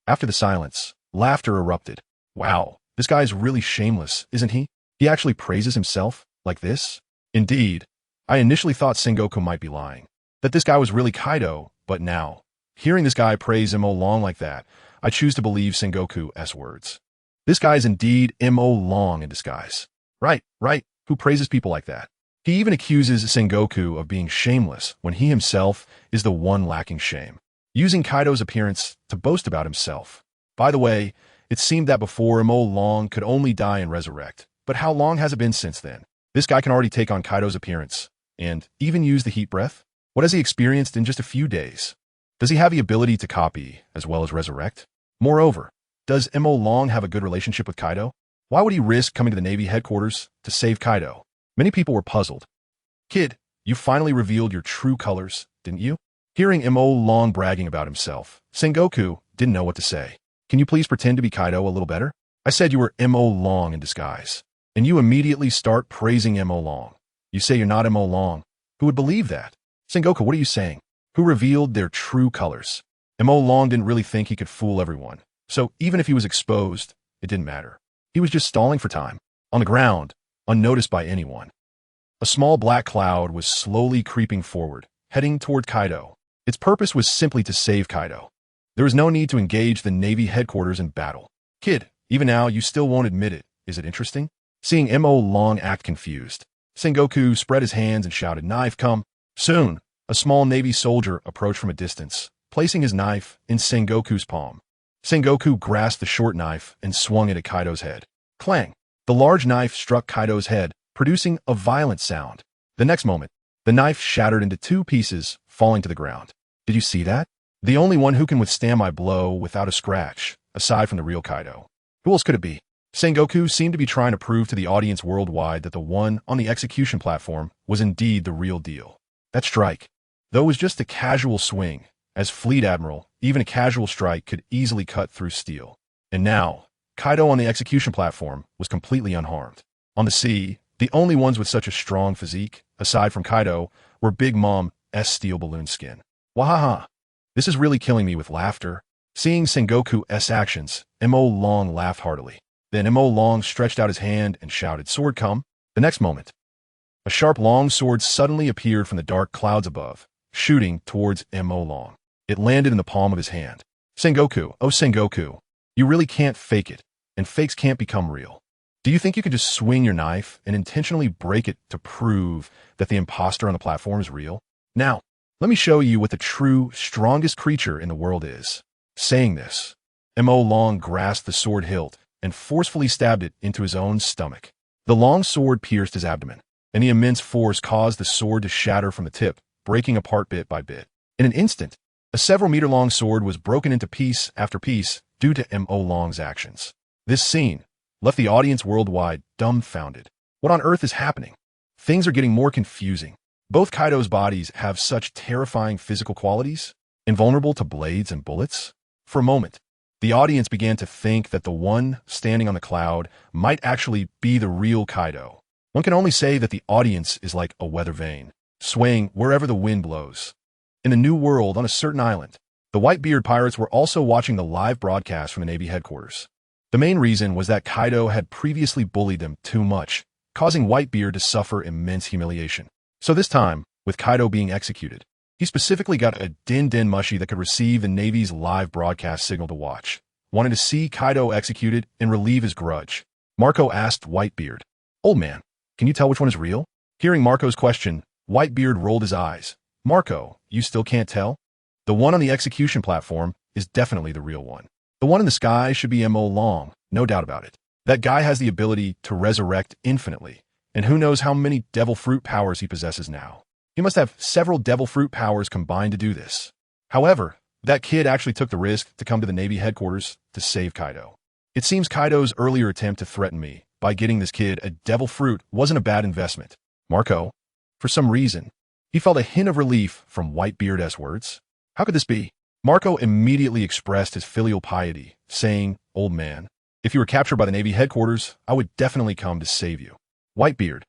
After the silence, laughter erupted. Wow, this guy is really shameless, isn't he? He actually praises himself like this? Indeed, I initially thought Sengoku might be lying, that this guy was really Kaido, but now, hearing this guy praise Long like that, I choose to believe Sengoku's words. This guy is indeed Long in disguise. Right, who praises people like that? He even accuses Sengoku of being shameless when he himself is the one lacking shame, using Kaido's appearance to boast about himself. By the way, it seemed that before Long could only die and resurrect, but how long has it been since then? This guy can already take on Kaido's appearance, and even use the heat breath? What has he experienced in just a few days? Does he have the ability to copy as well as resurrect? Moreover, Does Mo Long have a good relationship with Kaido? Why would he risk coming to the Navy headquarters to save Kaido? Many people were puzzled. Kid, you finally revealed your true colors, didn't you? Hearing Mo Long bragging about himself, Sengoku didn't know what to say. Can you please pretend to be Kaido a little better? I said you were Mo Long in disguise. And you immediately start praising Mo Long. You say you're not Mo Long. Who would believe that? Sengoku, what are you saying? Who revealed their true colors? Mo Long didn't really think he could fool everyone. So even if he was exposed, it didn't matter. He was just stalling for time. On the ground, unnoticed by anyone. A small black cloud was slowly creeping forward, heading toward Kaido. Its purpose was simply to save Kaido. There was no need to engage the Navy headquarters in battle. Kid, even now you still won't admit it. Is it interesting? Seeing Mo Long act confused, Sengoku spread his hands and shouted, "Knife, come." Soon, a small Navy soldier approached from a distance, placing his knife in Sengoku's palm. Sengoku grasped the short knife and swung it at Kaido's head. Clang! The large knife struck Kaido's head, producing a violent sound. The next moment, the knife shattered into 2 pieces, falling to the ground. Did you see that? The only one who can withstand my blow without a scratch, aside from the real Kaido. Who else could it be? Sengoku seemed to be trying to prove to the audience worldwide that the one on the execution platform was indeed the real deal. That strike, though, was just a casual swing. As Fleet Admiral, even a casual strike could easily cut through steel. And now, Kaido on the execution platform was completely unharmed. On the sea, the only ones with such a strong physique, aside from Kaido, were Big Mom's steel balloon skin. Wahaha! This is really killing me with laughter. Seeing Sengoku's actions, Mo Long laughed heartily. Then Mo Long stretched out his hand and shouted, "Sword, come." The next moment, a sharp long sword suddenly appeared from the dark clouds above, shooting towards Mo Long. It landed in the palm of his hand. Sengoku, oh Sengoku, you really can't fake it, and fakes can't become real. Do you think you could just swing your knife and intentionally break it to prove that the imposter on the platform is real? Now, let me show you what the true, strongest creature in the world is. Saying this, Mo Long grasped the sword hilt and forcefully stabbed it into his own stomach. The long sword pierced his abdomen, and the immense force caused the sword to shatter from the tip, breaking apart bit by bit. In an instant, a several-meter-long sword was broken into piece after piece due to Mo Long's actions. This scene left the audience worldwide dumbfounded. What on earth is happening? Things are getting more confusing. Both Kaido's bodies have such terrifying physical qualities, invulnerable to blades and bullets. For a moment, the audience began to think that the one standing on the cloud might actually be the real Kaido. One can only say that the audience is like a weather vane, swaying wherever the wind blows. In the New World, on a certain island, the Whitebeard pirates were also watching the live broadcast from the Navy headquarters. The main reason was that Kaido had previously bullied them too much, causing Whitebeard to suffer immense humiliation. So this time, with Kaido being executed, he specifically got a Din Mushi that could receive the Navy's live broadcast signal to watch. Wanted to see Kaido executed and relieve his grudge. Marco asked Whitebeard, "Old man, can you tell which one is real?" Hearing Marco's question, Whitebeard rolled his eyes. "Marco, you still can't tell? The one on the execution platform is definitely the real one. The one in the sky should be Mo Long, no doubt about it. That guy has the ability to resurrect infinitely, and who knows how many devil fruit powers he possesses now. He must have several devil fruit powers combined to do this. However, that kid actually took the risk to come to the Navy headquarters to save Kaido. It seems Kaido's earlier attempt to threaten me by getting this kid a devil fruit wasn't a bad investment." Marco, for some reason, he felt a hint of relief from Whitebeard's words. How could this be? Marco immediately expressed his filial piety, saying, "Old man, if you were captured by the Navy headquarters, I would definitely come to save you." Whitebeard,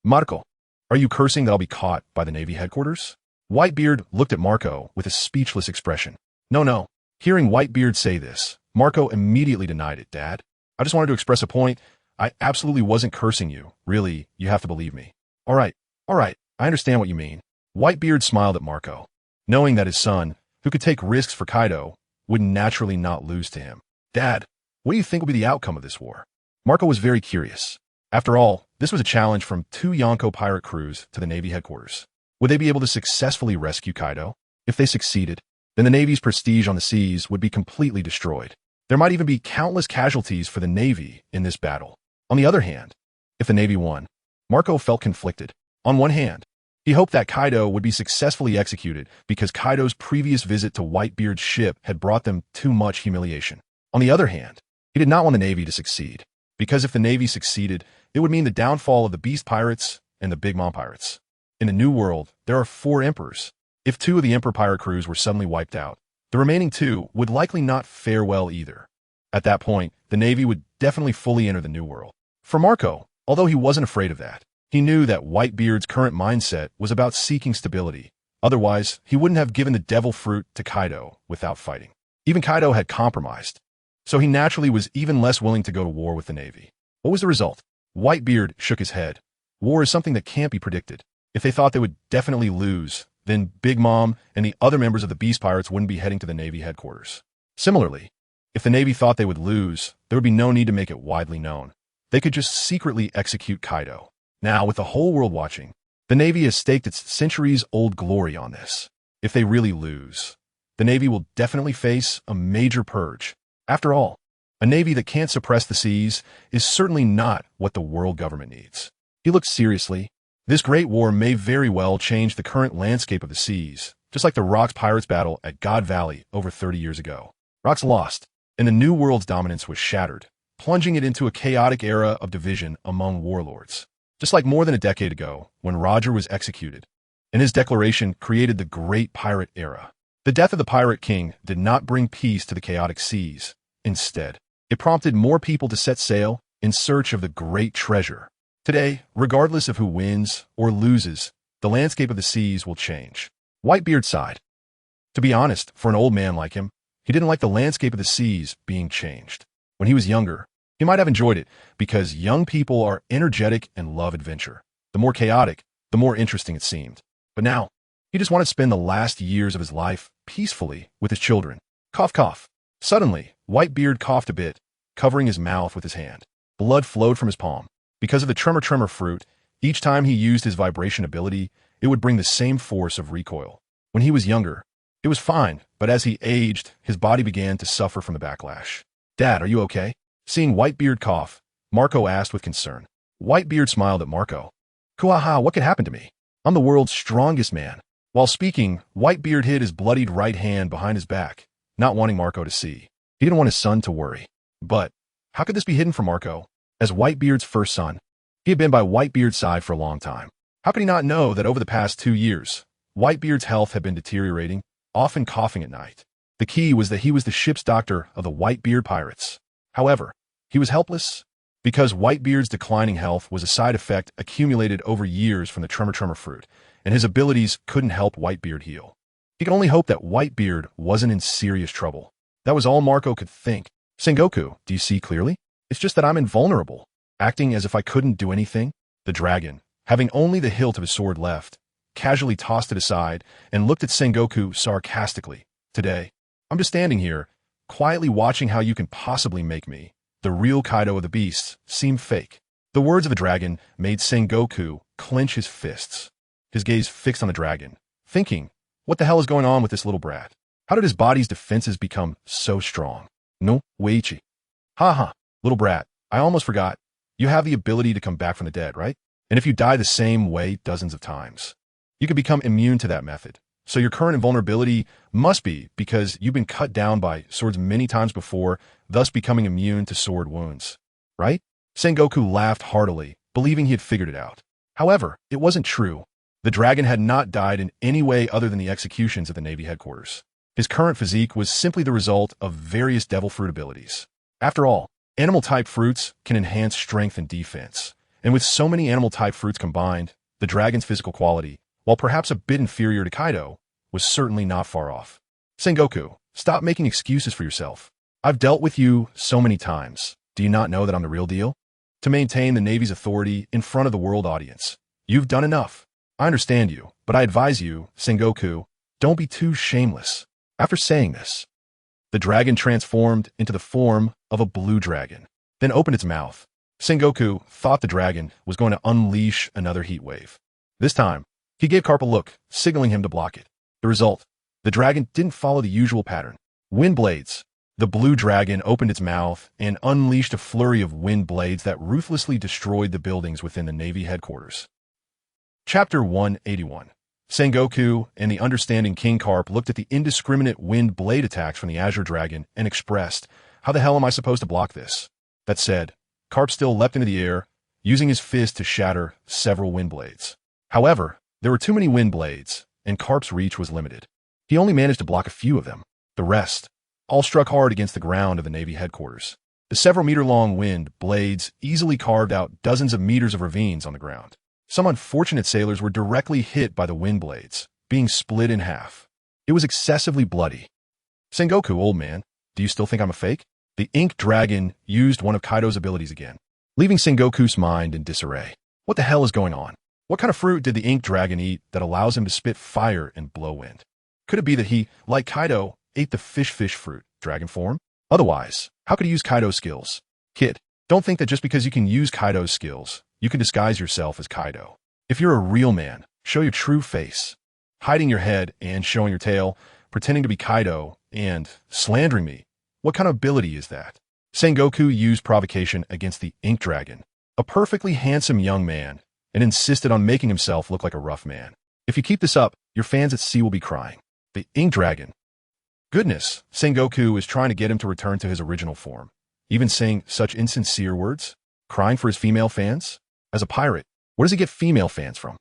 "Marco, are you cursing that I'll be caught by the Navy headquarters?" Whitebeard looked at Marco with a speechless expression. No. Hearing Whitebeard say this, Marco immediately denied it. "Dad, I just wanted to express a point. I absolutely wasn't cursing you. Really, you have to believe me." All right, I understand what you mean." Whitebeard smiled at Marco, knowing that his son, who could take risks for Kaido, would naturally not lose to him. "Dad, what do you think will be the outcome of this war?" Marco was very curious. After all, this was a challenge from 2 Yonko pirate crews to the Navy headquarters. Would they be able to successfully rescue Kaido? If they succeeded, then the Navy's prestige on the seas would be completely destroyed. There might even be countless casualties for the Navy in this battle. On the other hand, if the Navy won, Marco felt conflicted. On one hand, he hoped that Kaido would be successfully executed because Kaido's previous visit to Whitebeard's ship had brought them too much humiliation. On the other hand, he did not want the Navy to succeed, because if the Navy succeeded, it would mean the downfall of the Beast Pirates and the Big Mom Pirates. In the New World, there are 4 emperors. If 2 of the Emperor pirate crews were suddenly wiped out, the remaining 2 would likely not fare well either. At that point, the Navy would definitely fully enter the New World. For Marco, although he wasn't afraid of that, he knew that Whitebeard's current mindset was about seeking stability. Otherwise, he wouldn't have given the devil fruit to Kaido without fighting. Even Kaido had compromised, so he naturally was even less willing to go to war with the Navy. What was the result? Whitebeard shook his head. War is something that can't be predicted. If they thought they would definitely lose, then Big Mom and the other members of the Beast Pirates wouldn't be heading to the Navy headquarters. Similarly, if the Navy thought they would lose, there would be no need to make it widely known. They could just secretly execute Kaido. Now, with the whole world watching, the Navy has staked its centuries-old glory on this. If they really lose, the Navy will definitely face a major purge. After all, a Navy that can't suppress the seas is certainly not what the world government needs. He looked seriously. This great war may very well change the current landscape of the seas, just like the Rocks Pirates battle at God Valley over 30 years ago. Rocks lost, and the New World's dominance was shattered, plunging it into a chaotic era of division among warlords. Just like more than a decade ago, when Roger was executed, and his declaration created the Great Pirate Era. The death of the Pirate King did not bring peace to the chaotic seas. Instead, it prompted more people to set sail in search of the great treasure. Today, regardless of who wins or loses, the landscape of the seas will change. Whitebeard sighed. To be honest, for an old man like him, he didn't like the landscape of the seas being changed. When he was younger, he might have enjoyed it because young people are energetic and love adventure. The more chaotic, the more interesting it seemed. But now, he just wanted to spend the last years of his life peacefully with his children. Cough, cough. Suddenly, Whitebeard coughed a bit, covering his mouth with his hand. Blood flowed from his palm. Because of the tremor fruit, each time he used his vibration ability, it would bring the same force of recoil. When he was younger, it was fine, but as he aged, his body began to suffer from the backlash. Dad, are you okay? Seeing Whitebeard cough, Marco asked with concern. Whitebeard smiled at Marco. Kuaha, what could happen to me? I'm the world's strongest man. While speaking, Whitebeard hid his bloodied right hand behind his back, not wanting Marco to see. He didn't want his son to worry. But how could this be hidden from Marco? As Whitebeard's first son, he had been by Whitebeard's side for a long time. How could he not know that over the past 2 years, Whitebeard's health had been deteriorating, often coughing at night? The key was that he was the ship's doctor of the Whitebeard Pirates. However, he was helpless because Whitebeard's declining health was a side effect accumulated over years from the tremor fruit, and his abilities couldn't help Whitebeard heal. He could only hope that Whitebeard wasn't in serious trouble. That was all Marco could think. Sengoku, do you see clearly? It's just that I'm invulnerable, acting as if I couldn't do anything. The dragon, having only the hilt of his sword left, casually tossed it aside and looked at Sengoku sarcastically. Today, I'm just standing here, quietly watching how you can possibly make me, the real Kaido of the beasts, seem fake. The words of the dragon made Sengoku clench his fists, his gaze fixed on the dragon, thinking, what the hell is going on with this little brat? How did his body's defenses become so strong? No, Weiichi. Ha. Little brat, I almost forgot. You have the ability to come back from the dead, right? And if you die the same way dozens of times, you can become immune to that method. So your current invulnerability must be because you've been cut down by swords many times before, thus becoming immune to sword wounds, right? Sengoku laughed heartily, believing he had figured it out. However, it wasn't true. The dragon had not died in any way other than the executions at the Navy headquarters. His current physique was simply the result of various devil fruit abilities. After all, animal-type fruits can enhance strength and defense, and with so many animal-type fruits combined, the dragon's physical quality, while perhaps a bit inferior to Kaido, was certainly not far off. Sengoku, stop making excuses for yourself. I've dealt with you so many times. Do you not know that I'm the real deal? To maintain the Navy's authority in front of the world audience, you've done enough. I understand you, but I advise you, Sengoku, don't be too shameless. After saying this, the dragon transformed into the form of a blue dragon, then opened its mouth. Sengoku thought the dragon was going to unleash another heat wave. This time, he gave Carp a look, signaling him to block it. The result, the dragon didn't follow the usual pattern. Wind blades. The blue dragon opened its mouth and unleashed a flurry of wind blades that ruthlessly destroyed the buildings within the Navy headquarters. Chapter 181. Sengoku and the understanding King Carp looked at the indiscriminate wind blade attacks from the Azure Dragon and expressed, How the hell am I supposed to block this? That said, Carp still leapt into the air, using his fist to shatter several wind blades. However, there were too many wind blades, and Carp's reach was limited. He only managed to block a few of them. The rest all struck hard against the ground of the Navy headquarters. The several-meter-long wind blades easily carved out dozens of meters of ravines on the ground. Some unfortunate sailors were directly hit by the wind blades, being split in half. It was excessively bloody. Sengoku, old man, do you still think I'm a fake? The ink dragon used one of Kaido's abilities again, leaving Sengoku's mind in disarray. What the hell is going on? What kind of fruit did the ink dragon eat that allows him to spit fire and blow wind? Could it be that he, like Kaido, ate the fish fruit, dragon form? Otherwise, how could he use Kaido's skills? Kid, don't think that just because you can use Kaido's skills, you can disguise yourself as Kaido. If you're a real man, show your true face. Hiding your head and showing your tail, pretending to be Kaido, and slandering me. What kind of ability is that? Sengoku used provocation against the ink dragon, a perfectly handsome young man, and insisted on making himself look like a rough man. If you keep this up, your fans at sea will be crying. The ink dragon. Goodness, Sengoku is trying to get him to return to his original form, even saying such insincere words, crying for his female fans. As a pirate, where does he get female fans from?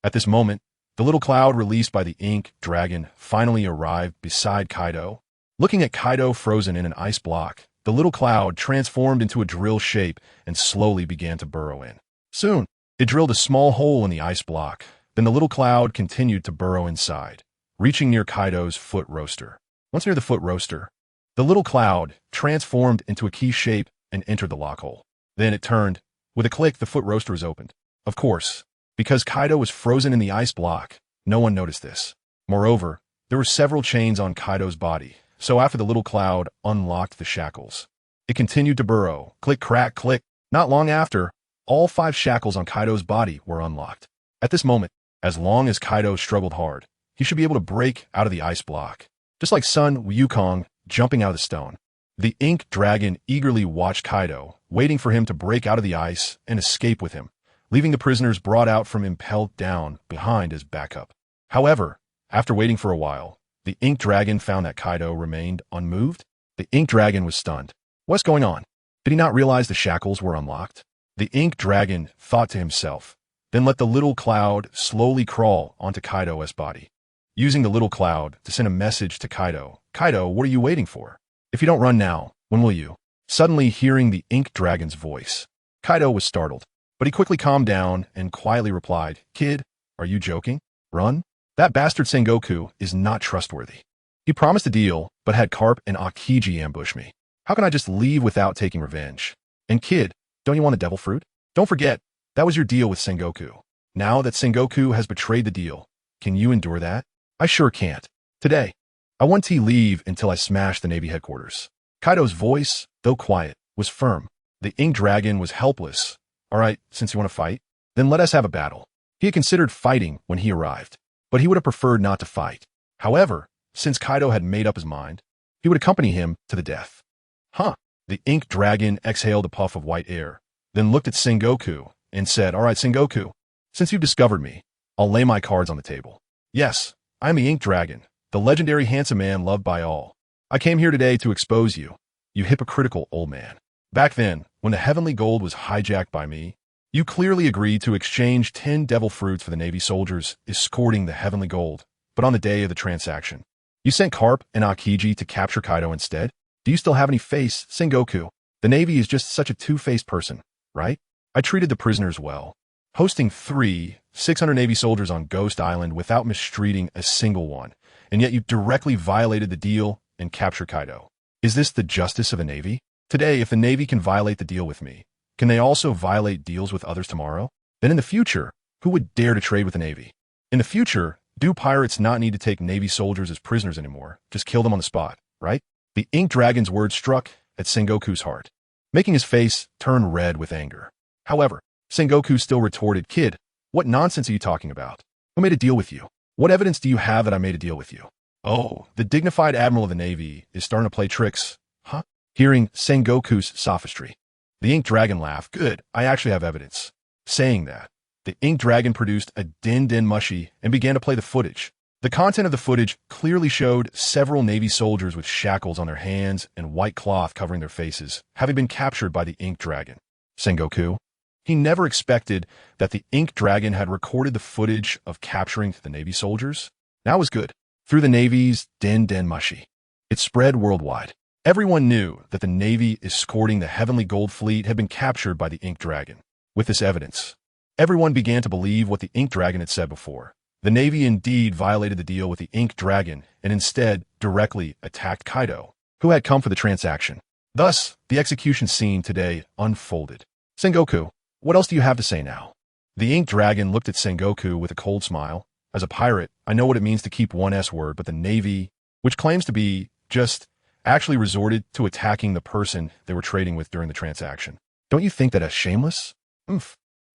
At this moment, the little cloud released by the ink dragon finally arrived beside Kaido. Looking at Kaido frozen in an ice block, the little cloud transformed into a drill shape and slowly began to burrow in. Soon, it drilled a small hole in the ice block. Then the little cloud continued to burrow inside, reaching near Kaido's foot roaster. Once near the foot roaster, the little cloud transformed into a key shape and entered the lock hole. Then it turned. With a click, the foot roaster was opened. Of course, because Kaido was frozen in the ice block, no one noticed this. Moreover, there were several chains on Kaido's body, so after the little cloud unlocked the shackles, it continued to burrow. Click, crack, click. Not long after, all 5 shackles on Kaido's body were unlocked. At this moment, as long as Kaido struggled hard, he should be able to break out of the ice block. Just like Sun Wukong jumping out of the stone. The ink dragon eagerly watched Kaido, waiting for him to break out of the ice and escape with him, leaving the prisoners brought out from impelled down behind as backup. However, after waiting for a while, the ink dragon found that Kaido remained unmoved. The ink dragon was stunned. What's going on? Did he not realize the shackles were unlocked? The ink dragon thought to himself, then let the little cloud slowly crawl onto Kaido's body. Using the little cloud to send a message to Kaido. Kaido, what are you waiting for? If you don't run now, when will you? Suddenly hearing the ink dragon's voice, Kaido was startled, but he quickly calmed down and quietly replied, Kid, are you joking? Run? That bastard Sengoku is not trustworthy. He promised a deal, but had Carp and Akiji ambush me. How can I just leave without taking revenge? And kid, don't you want a devil fruit? Don't forget, that was your deal with Sengoku. Now that Sengoku has betrayed the deal, can you endure that? I sure can't. Today, I want to leave until I smash the Navy headquarters. Kaido's voice, though quiet, was firm. The ink dragon was helpless. All right, since you want to fight, then let us have a battle. He had considered fighting when he arrived, but he would have preferred not to fight. However, since Kaido had made up his mind, he would accompany him to the death. Huh. The ink dragon exhaled a puff of white air, then looked at Sengoku and said, All right, Sengoku, since you've discovered me, I'll lay my cards on the table. Yes, I am the ink dragon, the legendary handsome man loved by all. I came here today to expose you, you hypocritical old man. Back then, when the heavenly gold was hijacked by me, you clearly agreed to exchange 10 devil fruits for the Navy soldiers escorting the heavenly gold, but on the day of the transaction, you sent Carp and Akiji to capture Kaido instead? Do you still have any face, Sengoku? The Navy is just such a two-faced person, right? I treated the prisoners well, hosting 600 Navy soldiers on Ghost Island without mistreating a single one, and yet you directly violated the deal and captured Kaido. Is this the justice of a Navy? Today, if the Navy can violate the deal with me, can they also violate deals with others tomorrow? Then in the future, who would dare to trade with the Navy? In the future, do pirates not need to take Navy soldiers as prisoners anymore? Just kill them on the spot, right? The ink dragon's words struck at Sengoku's heart, making his face turn red with anger. However, Sengoku still retorted, Kid, what nonsense are you talking about? Who made a deal with you? What evidence do you have that I made a deal with you? Oh, the dignified admiral of the Navy is starting to play tricks. Huh? Hearing Sengoku's sophistry, the ink dragon laughed. Good, I actually have evidence. Saying that, the ink dragon produced a din mushi and began to play the footage. The content of the footage clearly showed several Navy soldiers with shackles on their hands and white cloth covering their faces, having been captured by the Ink Dragon. Sengoku. He never expected that the Ink Dragon had recorded the footage of capturing the Navy soldiers. That was good. Through the Navy's Den Mushi. It spread worldwide. Everyone knew that the Navy escorting the Heavenly Gold Fleet had been captured by the Ink Dragon. With this evidence, everyone began to believe what the Ink Dragon had said before. The Navy indeed violated the deal with the Ink Dragon and instead directly attacked Kaido, who had come for the transaction. Thus, the execution scene today unfolded. Sengoku, what else do you have to say now? The Ink Dragon looked at Sengoku with a cold smile. As a pirate, I know what it means to keep one S word, but the Navy, which claims to be just, actually resorted to attacking the person they were trading with during the transaction. Don't you think that is shameless?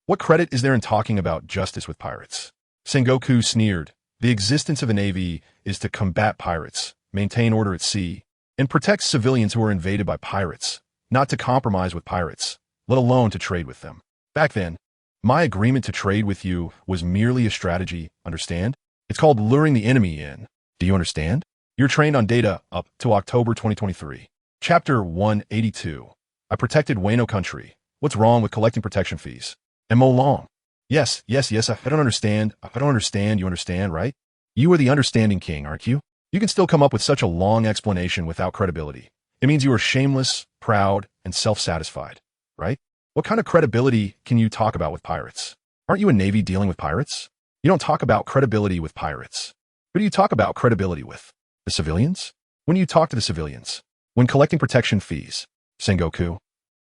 What credit is there in talking about justice with pirates? Sengoku sneered. The existence of a navy is to combat pirates, maintain order at sea, and protect civilians who are invaded by pirates, not to compromise with pirates, let alone to trade with them. Back then, my agreement to trade with you was merely a strategy, understand? It's called luring the enemy in. Do you understand? You're trained on data up to October 2023. Chapter 182. I protected Wano country. What's wrong with collecting protection fees? Long. Yes, I don't understand. You understand, right? You are the understanding king, aren't you? You can still come up with such a long explanation without credibility. It means you are shameless, proud, and self-satisfied, right? What kind of credibility can you talk about with pirates? Aren't you a navy dealing with pirates? You don't talk about credibility with pirates. Who do you talk about credibility with? The civilians? When do you talk to the civilians? When collecting protection fees. Sengoku.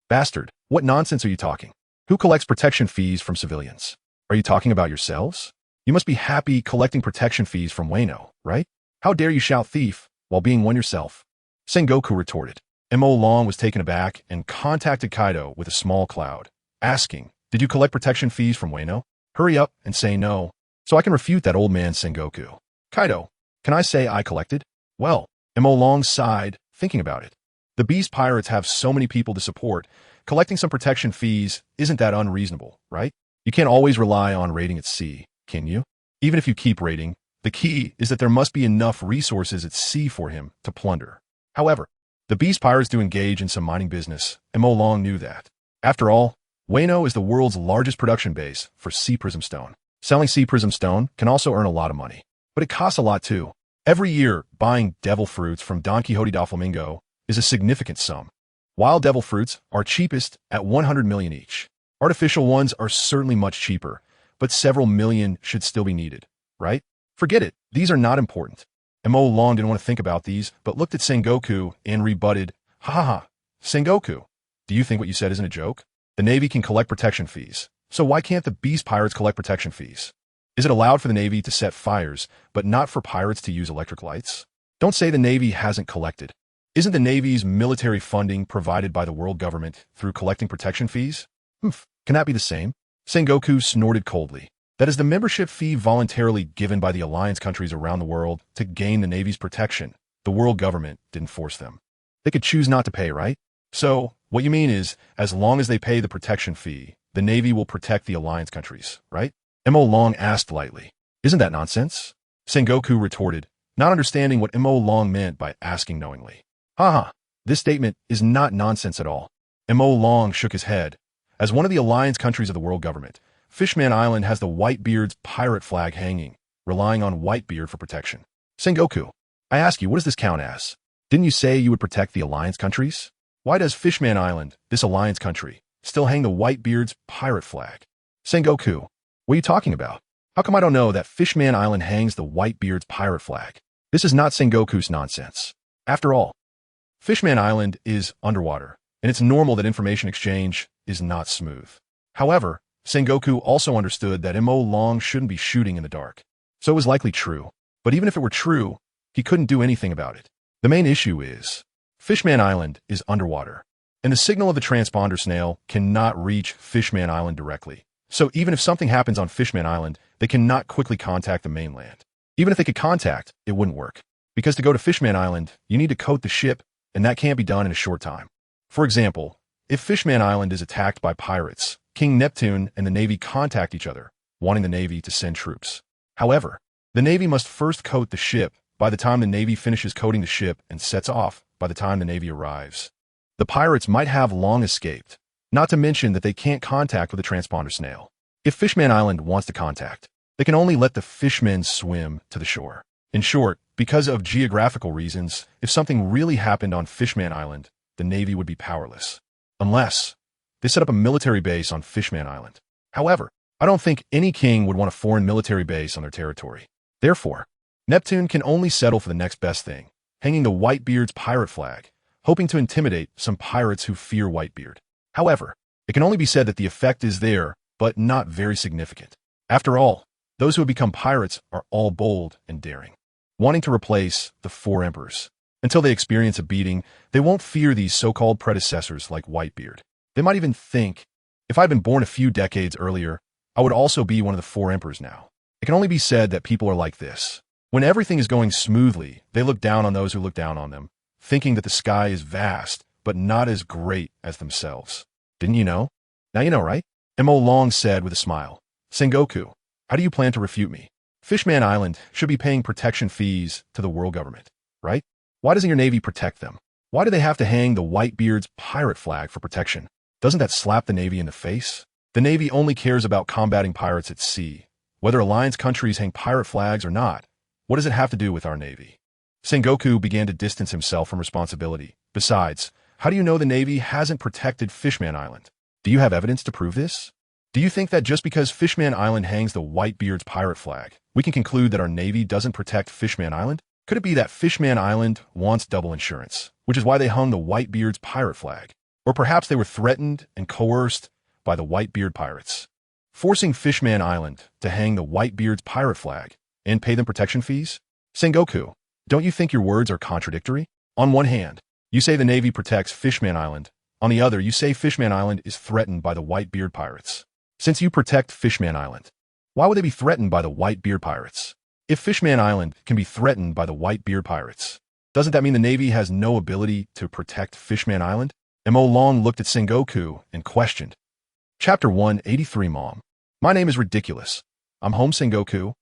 Bastard, what nonsense are you talking? Who collects protection fees from civilians? Are you talking about yourselves? You must be happy collecting protection fees from Wano, right? How dare you shout thief while being one yourself? Sengoku retorted. Long was taken aback and contacted Kaido with a small cloud, asking, did you collect protection fees from Wano? Hurry up and say no, so I can refute that old man Sengoku. Kaido, can I say I collected? Well, Long sighed, thinking about it. The beast pirates have so many people to support. Collecting some protection fees isn't that unreasonable, right? You can't always rely on raiding at sea, can you? Even if you keep raiding, the key is that there must be enough resources at sea for him to plunder. However, the beast pirates do engage in some mining business, and Long knew that. After all, Wano is the world's largest production base for sea prism stone. Selling sea prism stone can also earn a lot of money, but it costs a lot too. Every year, buying devil fruits from Don Quixote da Flamingo is a significant sum. Wild devil fruits are cheapest at 100 million each. Artificial ones are certainly much cheaper, but several million should still be needed, right? Forget it, these are not important. Long didn't want to think about these, but looked at Sengoku and rebutted, ha. Sengoku, do you think what you said isn't a joke? The Navy can collect protection fees, so why can't the beast pirates collect protection fees? Is it allowed for the Navy to set fires, but not for pirates to use electric lights? Don't say the Navy hasn't collected. Isn't the Navy's military funding provided by the world government through collecting protection fees? Can that be the same? Sengoku snorted coldly. That is the membership fee voluntarily given by the alliance countries around the world to gain the Navy's protection. The world government didn't force them. They could choose not to pay, right? So, what you mean is, as long as they pay the protection fee, the Navy will protect the alliance countries, right? Long asked lightly. Isn't that nonsense? Sengoku retorted, not understanding what Long meant by asking knowingly. This statement is not nonsense at all. Long shook his head. As one of the alliance countries of the world government, Fishman Island has the Whitebeard's pirate flag hanging, relying on Whitebeard for protection. Sengoku, I ask you, what does this count as? Didn't you say you would protect the alliance countries? Why does Fishman Island, this alliance country, still hang the Whitebeard's pirate flag? Sengoku, what are you talking about? How come I don't know that Fishman Island hangs the Whitebeard's pirate flag? This is not Sengoku's nonsense. After all, Fishman Island is underwater, and it's normal that information exchange is not smooth. However, Sengoku also understood that Long shouldn't be shooting in the dark. So it was likely true. But even if it were true, he couldn't do anything about it. The main issue is, Fishman Island is underwater, and the signal of the transponder snail cannot reach Fishman Island directly. So even if something happens on Fishman Island, they cannot quickly contact the mainland. Even if they could contact, it wouldn't work. Because to go to Fishman Island, you need to coat the ship, and that can't be done in a short time. For example, if Fishman Island is attacked by pirates, King Neptune and the Navy contact each other, wanting the Navy to send troops. However, The Navy must first coat the ship. By the time the Navy finishes coating the ship and sets off, by the time the Navy arrives, the pirates might have long escaped, not to mention that they can't contact with a transponder snail. If Fishman Island wants to contact, they can only let the fishmen swim to the shore. In short, because of geographical reasons, if something really happened on Fishman Island, the Navy would be powerless. Unless they set up a military base on Fishman Island. However, I don't think any king would want a foreign military base on their territory. Therefore, Neptune can only settle for the next best thing, hanging the Whitebeard's pirate flag, hoping to intimidate some pirates who fear Whitebeard. However, it can only be said that the effect is there, but not very significant. After all, those who have become pirates are all bold and daring, wanting to replace the four emperors. Until they experience a beating, they won't fear these so-called predecessors like Whitebeard. They might even think, if I'd been born a few decades earlier, I would also be one of the four emperors now. It can only be said that people are like this. When everything is going smoothly, they look down on those who look down on them, thinking that the sky is vast, but not as great as themselves. Didn't you know? Now you know, right? M.O. Long said with a smile. Sengoku, how do you plan to refute me? Fishman Island should be paying protection fees to the world government, right? Why doesn't your Navy protect them? Why do they have to hang the Whitebeard's pirate flag for protection? Doesn't that slap the Navy in the face? The Navy only cares about combating pirates at sea. Whether alliance countries hang pirate flags or not, what does it have to do with our Navy? Sengoku began to distance himself from responsibility. Besides, how do you know the Navy hasn't protected Fishman Island? Do you have evidence to prove this? Do you think that just because Fishman Island hangs the Whitebeard's pirate flag, we can conclude that our Navy doesn't protect Fishman Island? Could it be that Fishman Island wants double insurance, which is why they hung the Whitebeard's pirate flag? Or perhaps they were threatened and coerced by the Whitebeard pirates, forcing Fishman Island to hang the Whitebeard's pirate flag and pay them protection fees? Sengoku, don't you think your words are contradictory? On one hand, you say the Navy protects Fishman Island. On the other, you say Fishman Island is threatened by the Whitebeard pirates. Since you protect Fishman Island, why would they be threatened by the Whitebeard pirates? If Fishman Island can be threatened by the Whitebeard pirates, doesn't that mean the Navy has no ability to protect Fishman Island? M.O. Long looked at Sengoku and questioned. Chapter 183 Mom. My name is ridiculous. I'm home, Sengoku.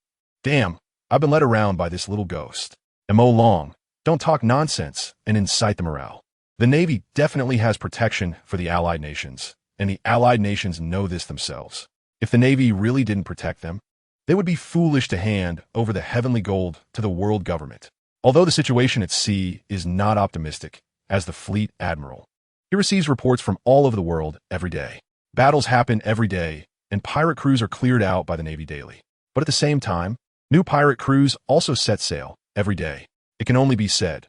Damn, I've been led around by this little ghost. M.O. Long, don't talk nonsense and incite the morale. The Navy definitely has protection for the Allied nations, and the Allied nations know this themselves. If the Navy really didn't protect them, they would be foolish to hand over the heavenly gold to the world government. Although the situation at sea is not optimistic, as the fleet admiral, he receives reports from all over the world every day. Battles happen every day, and pirate crews are cleared out by the Navy daily. But at the same time, new pirate crews also set sail every day. It can only be said,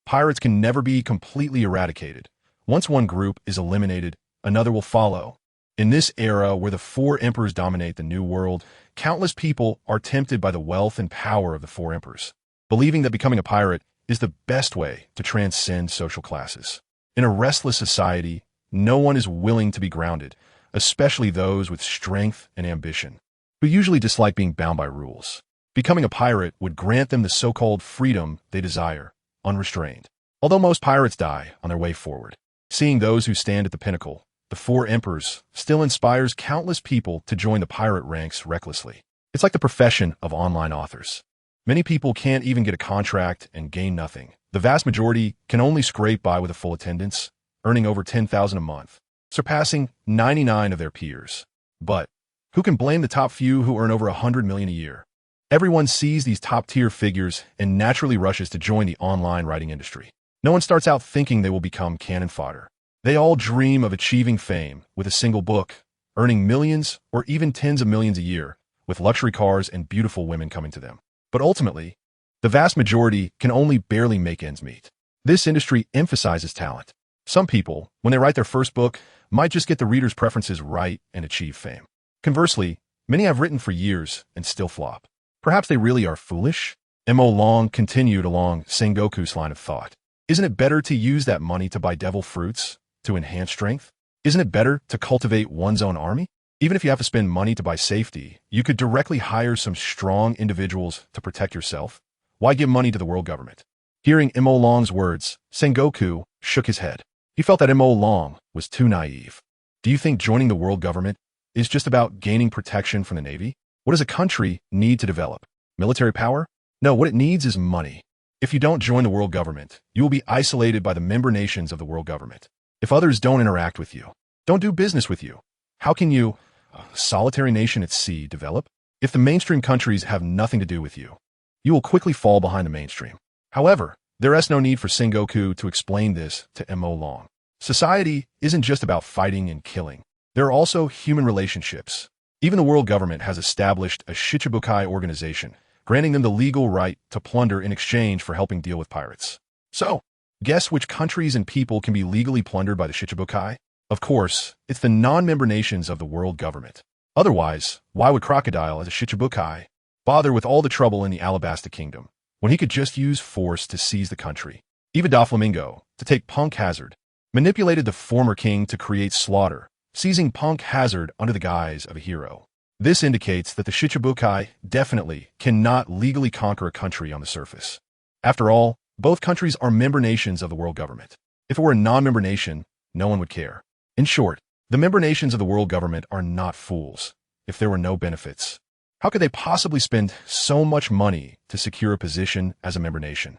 pirates can never be completely eradicated. Once one group is eliminated, another will follow. In this era where the four emperors dominate the new world, countless people are tempted by the wealth and power of the four emperors, believing that becoming a pirate is the best way to transcend social classes. In a restless society, no one is willing to be grounded, especially those with strength and ambition, who usually dislike being bound by rules. Becoming a pirate would grant them the so-called freedom they desire, unrestrained. Although most pirates die on their way forward, seeing those who stand at the pinnacle, the four emperors, still inspires countless people to join the pirate ranks recklessly. It's like the profession of online authors. Many people can't even get a contract and gain nothing. The vast majority can only scrape by with a full attendance, earning over $10,000 a month, surpassing 99 of their peers. But who can blame the top few who earn over $100 million a year? Everyone sees these top-tier figures and naturally rushes to join the online writing industry. No one starts out thinking they will become cannon fodder. They all dream of achieving fame with a single book, earning millions or even tens of millions a year, with luxury cars and beautiful women coming to them. But ultimately, the vast majority can only barely make ends meet. This industry emphasizes talent. Some people, when they write their first book, might just get the reader's preferences right and achieve fame. Conversely, many have written for years and still flop. Perhaps they really are foolish? M.O. Long continued along Sengoku's line of thought. Isn't it better to use that money to buy devil fruits, to enhance strength? Isn't it better to cultivate one's own army? Even if you have to spend money to buy safety, you could directly hire some strong individuals to protect yourself. Why give money to the world government? Hearing M.O. Long's words, Sengoku shook his head. He felt that M.O. Long was too naive. Do you think joining the world government is just about gaining protection from the Navy? What does a country need to develop? Military power? No, what it needs is money. If you don't join the world government, you will be isolated by the member nations of the world government. If others don't interact with you, don't do business with you, how can you, a solitary nation at sea, develop? If the mainstream countries have nothing to do with you, you will quickly fall behind the mainstream. However, there is no need for Sengoku to explain this to Mo Long. Society isn't just about fighting and killing. There are also human relationships. Even the world government has established a Shichibukai organization, granting them the legal right to plunder in exchange for helping deal with pirates. So, guess which countries and people can be legally plundered by the Shichibukai? Of course, it's the non-member nations of the world government. Otherwise, why would Crocodile, as a Shichibukai, bother with all the trouble in the Alabasta Kingdom, when he could just use force to seize the country? Even Doflamingo, to take Punk Hazard, manipulated the former king to create slaughter, seizing Punk Hazard under the guise of a hero. This indicates that the Shichibukai definitely cannot legally conquer a country on the surface. After all, both countries are member nations of the world government. If it were a non-member nation, no one would care. In short, the member nations of the world government are not fools. If there were no benefits, how could they possibly spend so much money to secure a position as a member nation?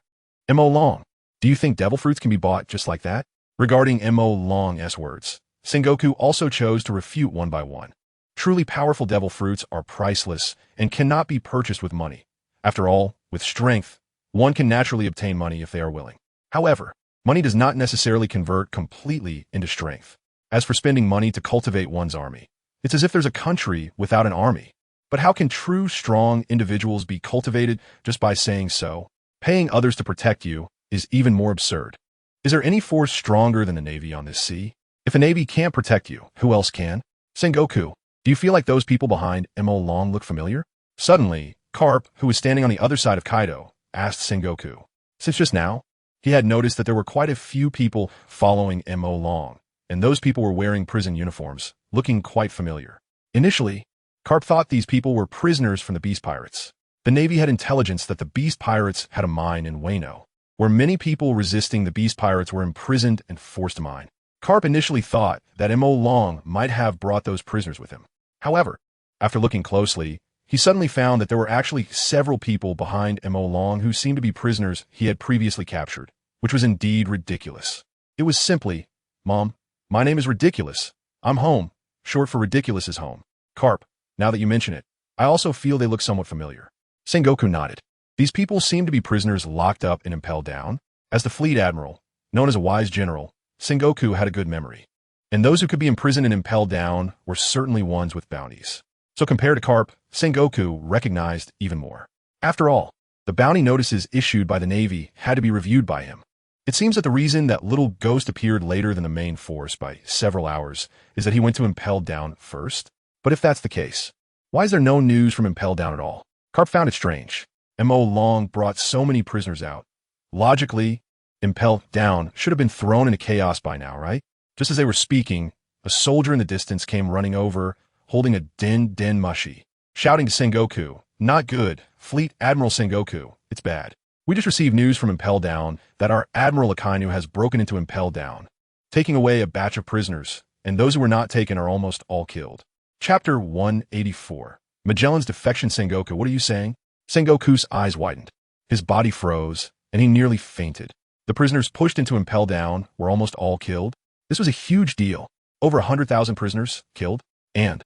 Mo Long, do you think devil fruits can be bought just like that? Regarding Mo Long's words, Sengoku also chose to refute one by one. Truly powerful devil fruits are priceless and cannot be purchased with money. After all, with strength, one can naturally obtain money if they are willing. However, money does not necessarily convert completely into strength. As for spending money to cultivate one's army, it's as if there's a country without an army. But how can true, strong individuals be cultivated just by saying so? Paying others to protect you is even more absurd. Is there any force stronger than the Navy on this sea? If a Navy can't protect you, who else can? Sengoku, do you feel like those people behind Mo Long look familiar? Suddenly, Carp, who was standing on the other side of Kaido, asked Sengoku. Since just now, he had noticed that there were quite a few people following Mo Long, and those people were wearing prison uniforms, looking quite familiar. Initially, Carp thought these people were prisoners from the Beast Pirates. The Navy had intelligence that the Beast Pirates had a mine in Wano, where many people resisting the Beast Pirates were imprisoned and forced to mine. Carp initially thought that Mo Long might have brought those prisoners with him. However, after looking closely, he suddenly found that there were actually several people behind Mo Long who seemed to be prisoners he had previously captured, which was indeed ridiculous. It was simply, "Mom, my name is Ridiculous. I'm home. Short for Ridiculous is home." Carp, now that you mention it, I also feel they look somewhat familiar. Sengoku nodded. These people seemed to be prisoners locked up and impelled down. As the fleet admiral, known as a wise general, Sengoku had a good memory. And those who could be imprisoned and impelled down were certainly ones with bounties. So compared to Carp, Sengoku recognized even more. After all, the bounty notices issued by the Navy had to be reviewed by him. It seems that the reason that Little Ghost appeared later than the main force by several hours is that he went to Impelled Down first. But if that's the case, why is there no news from Impelled Down at all? Carp found it strange. Mo Long brought so many prisoners out. Logically, Impelled Down should have been thrown into chaos by now, right? Just as they were speaking, a soldier in the distance came running over, holding a den mushi, shouting to Sengoku, "Not good, Fleet Admiral Sengoku, it's bad. We just received news from Impelled Down that our Admiral Akainu has broken into Impelled Down, taking away a batch of prisoners, and those who were not taken are almost all killed." Chapter 184. Magellan's Defection. Sengoku, what are you saying? Sengoku's eyes widened. His body froze, and he nearly fainted. The prisoners pushed into Impelled Down were almost all killed. This was a huge deal. Over 100,000 prisoners killed, and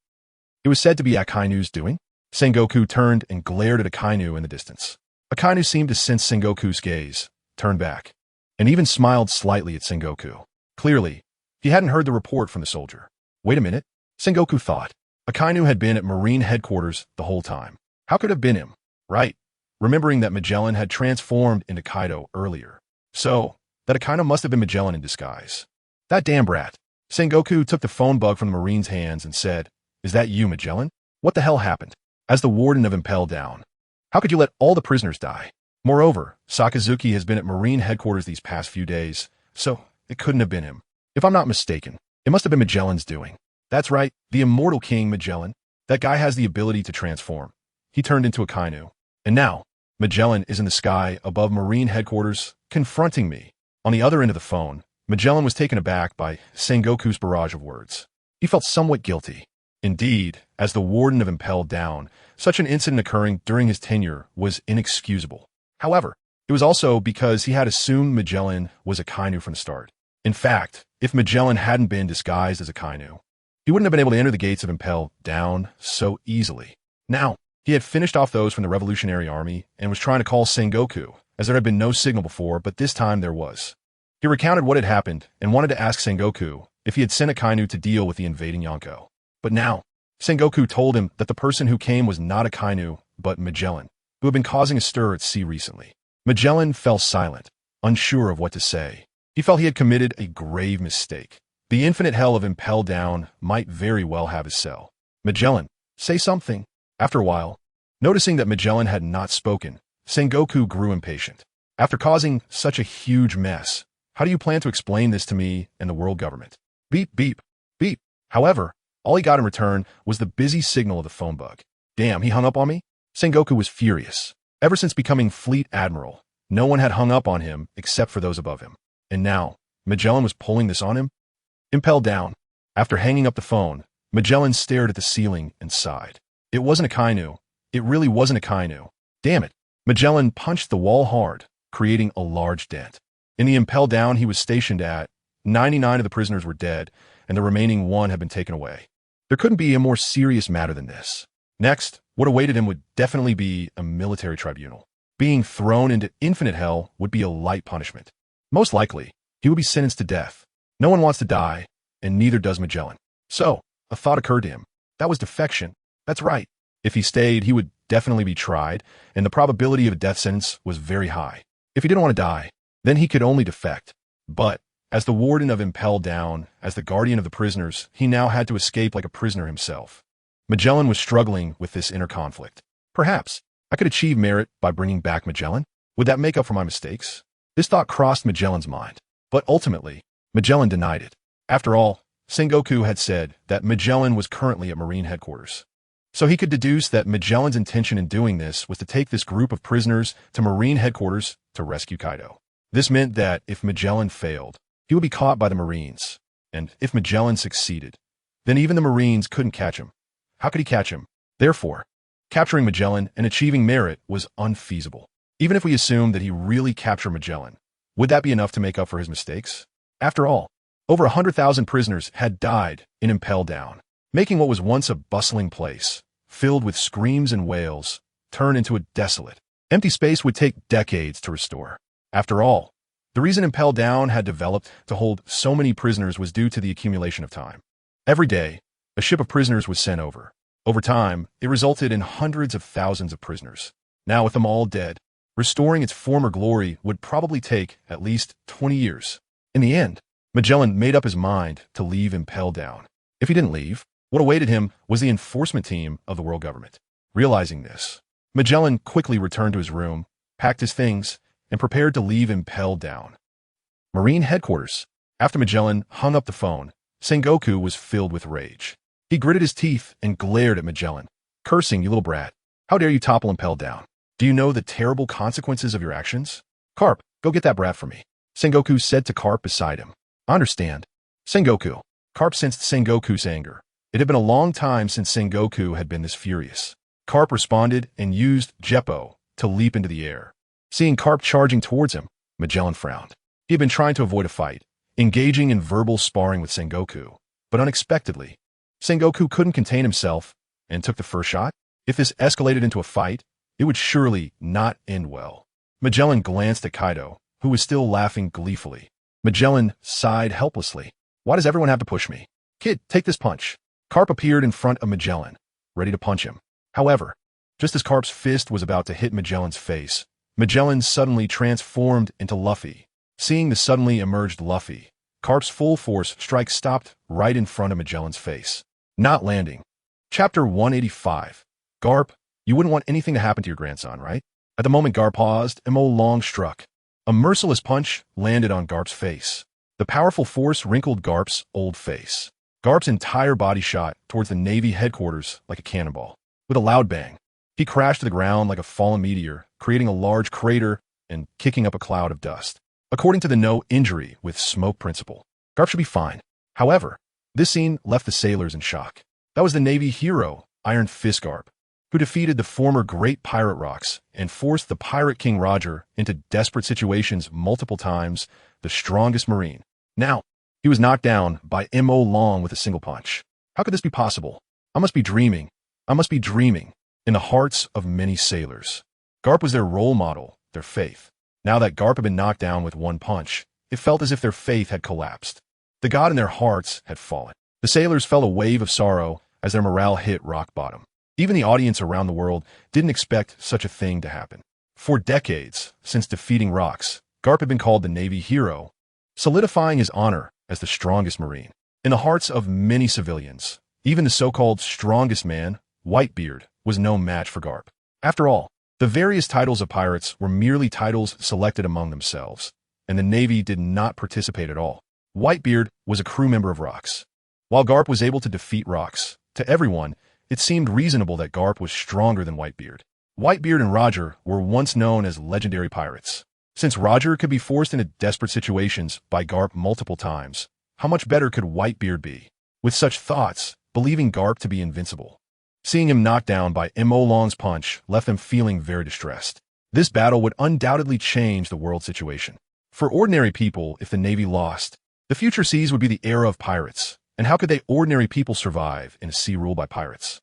it was said to be Akainu's doing. Sengoku turned and glared at Akainu in the distance. Akainu seemed to sense Sengoku's gaze, turned back, and even smiled slightly at Sengoku. Clearly, he hadn't heard the report from the soldier. Wait a minute, Sengoku thought. Akainu had been at Marine headquarters the whole time. How could it have been him? Right, remembering that Magellan had transformed into Kaido earlier. So, that Akainu must have been Magellan in disguise. That damn brat. Sengoku took the phone bug from the Marine's hands and said, "Is that you, Magellan? What the hell happened?" As the warden of Impelled Down, how could you let all the prisoners die? Moreover, Sakazuki has been at Marine headquarters these past few days, so it couldn't have been him. If I'm not mistaken, it must have been Magellan's doing. That's right, the immortal king Magellan. That guy has the ability to transform. He turned into Akainu. And now, Magellan is in the sky above Marine headquarters, confronting me. On the other end of the phone, Magellan was taken aback by Sengoku's barrage of words. He felt somewhat guilty. Indeed, as the warden of Impelled Down, such an incident occurring during his tenure was inexcusable. However, it was also because he had assumed Magellan was a Kainu from the start. In fact, if Magellan hadn't been disguised as a Kainu, he wouldn't have been able to enter the gates of Impelled Down so easily. Now, he had finished off those from the Revolutionary Army and was trying to call Sengoku, as there had been no signal before, but this time there was. He recounted what had happened and wanted to ask Sengoku if he had sent a Kainu to deal with the invading Yonko. But now, Sengoku told him that the person who came was not a Kainu, but Magellan, who had been causing a stir at sea recently. Magellan fell silent, unsure of what to say. He felt he had committed a grave mistake. The infinite hell of Impelled Down might very well have his cell. Magellan, say something. After a while, noticing that Magellan had not spoken, Sengoku grew impatient. After causing such a huge mess, how do you plan to explain this to me and the world government? Beep, beep, beep. However, all he got in return was the busy signal of the phone bug. Damn, he hung up on me? Sengoku was furious. Ever since becoming Fleet Admiral, no one had hung up on him except for those above him. And now, Magellan was pulling this on him? Impelled Down. After hanging up the phone, Magellan stared at the ceiling and sighed. It wasn't a Kainu. It really wasn't a Kainu. Damn it. Magellan punched the wall hard, creating a large dent. In the Impelled Down he was stationed at, 99 of the prisoners were dead, and the remaining 1 had been taken away. There couldn't be a more serious matter than this. Next, what awaited him would definitely be a military tribunal. Being thrown into infinite hell would be a light punishment. Most likely, he would be sentenced to death. No one wants to die, and neither does Magellan. So, a thought occurred to him. That was defection. That's right. If he stayed, he would definitely be tried, and the probability of a death sentence was very high. If he didn't want to die, then he could only defect. But, as the warden of Impelled Down, as the guardian of the prisoners, he now had to escape like a prisoner himself. Magellan was struggling with this inner conflict. Perhaps I could achieve merit by bringing back Magellan? Would that make up for my mistakes? This thought crossed Magellan's mind. But ultimately, Magellan denied it. After all, Sengoku had said that Magellan was currently at Marine headquarters. So he could deduce that Magellan's intention in doing this was to take this group of prisoners to Marine headquarters to rescue Kaido. This meant that if Magellan failed, he would be caught by the Marines. And if Magellan succeeded, then even the Marines couldn't catch him. How could he catch him? Therefore, capturing Magellan and achieving merit was unfeasible. Even if we assume that he really captured Magellan, would that be enough to make up for his mistakes? After all, over 100,000 prisoners had died in Impelled Down, making what was once a bustling place, filled with screams and wails, turn into a desolate, empty space would take decades to restore. After all, the reason Impelled Down had developed to hold so many prisoners was due to the accumulation of time. Every day, a ship of prisoners was sent over. Over time, it resulted in hundreds of thousands of prisoners. Now, with them all dead, restoring its former glory would probably take at least 20 years. In the end, Magellan made up his mind to leave Impelled Down. If he didn't leave, what awaited him was the enforcement team of the world government. Realizing this, Magellan quickly returned to his room, packed his things, and prepared to leave Impelled Down. Marine headquarters. After Magellan hung up the phone, Sengoku was filled with rage. He gritted his teeth and glared at Magellan, cursing, "You little brat. How dare you topple Impelled Down? Do you know the terrible consequences of your actions? Carp, go get that brat for me," Sengoku said to Carp beside him. "I understand." Sengoku. Carp sensed Sengoku's anger. It had been a long time since Sengoku had been this furious. Carp responded and used Jeppo to leap into the air. Seeing Carp charging towards him, Magellan frowned. He had been trying to avoid a fight, engaging in verbal sparring with Sengoku, but unexpectedly, Sengoku couldn't contain himself and took the first shot. If this escalated into a fight, it would surely not end well. Magellan glanced at Kaido, who was still laughing gleefully. Magellan sighed helplessly. "Why does everyone have to push me? Kid, take this punch." Carp appeared in front of Magellan, ready to punch him. However, just as Carp's fist was about to hit Magellan's face, Magellan suddenly transformed into Luffy. Seeing the suddenly emerged Luffy, Carp's full force strike stopped right in front of Magellan's face, not landing. Chapter 185. Garp, you wouldn't want anything to happen to your grandson, right? At the moment Garp paused, Mo Long struck. A merciless punch landed on Garp's face. The powerful force wrinkled Garp's old face. Garp's entire body shot towards the Navy headquarters like a cannonball. With a loud bang, he crashed to the ground like a fallen meteor, creating a large crater and kicking up a cloud of dust. According to the no injury with smoke principle, Garp should be fine. However, this scene left the sailors in shock. That was the Navy hero, Iron Fist Garp, who defeated the former great pirate Rocks and forced the Pirate King Roger into desperate situations multiple times, the strongest Marine. Now, he was knocked down by M.O. Long with a single punch. How could this be possible? I must be dreaming. I must be dreaming. In the hearts of many sailors, Garp was their role model, their faith. Now that Garp had been knocked down with one punch, it felt as if their faith had collapsed. The god in their hearts had fallen. The sailors felt a wave of sorrow as their morale hit rock bottom. Even the audience around the world didn't expect such a thing to happen. For decades, since defeating Rocks, Garp had been called the Navy hero, solidifying his honor as the strongest Marine. In the hearts of many civilians, even the so-called strongest man, Whitebeard, was no match for Garp. After all, the various titles of pirates were merely titles selected among themselves, and the Navy did not participate at all. Whitebeard was a crew member of Rocks. While Garp was able to defeat Rocks, to everyone, it seemed reasonable that Garp was stronger than Whitebeard. Whitebeard and Roger were once known as legendary pirates. Since Roger could be forced into desperate situations by Garp multiple times, how much better could Whitebeard be? With such thoughts, believing Garp to be invincible. Seeing him knocked down by M.O. Long's punch left them feeling very distressed. This battle would undoubtedly change the world situation. For ordinary people, if the Navy lost, the future seas would be the era of pirates. And how could they ordinary people survive in a sea ruled by pirates?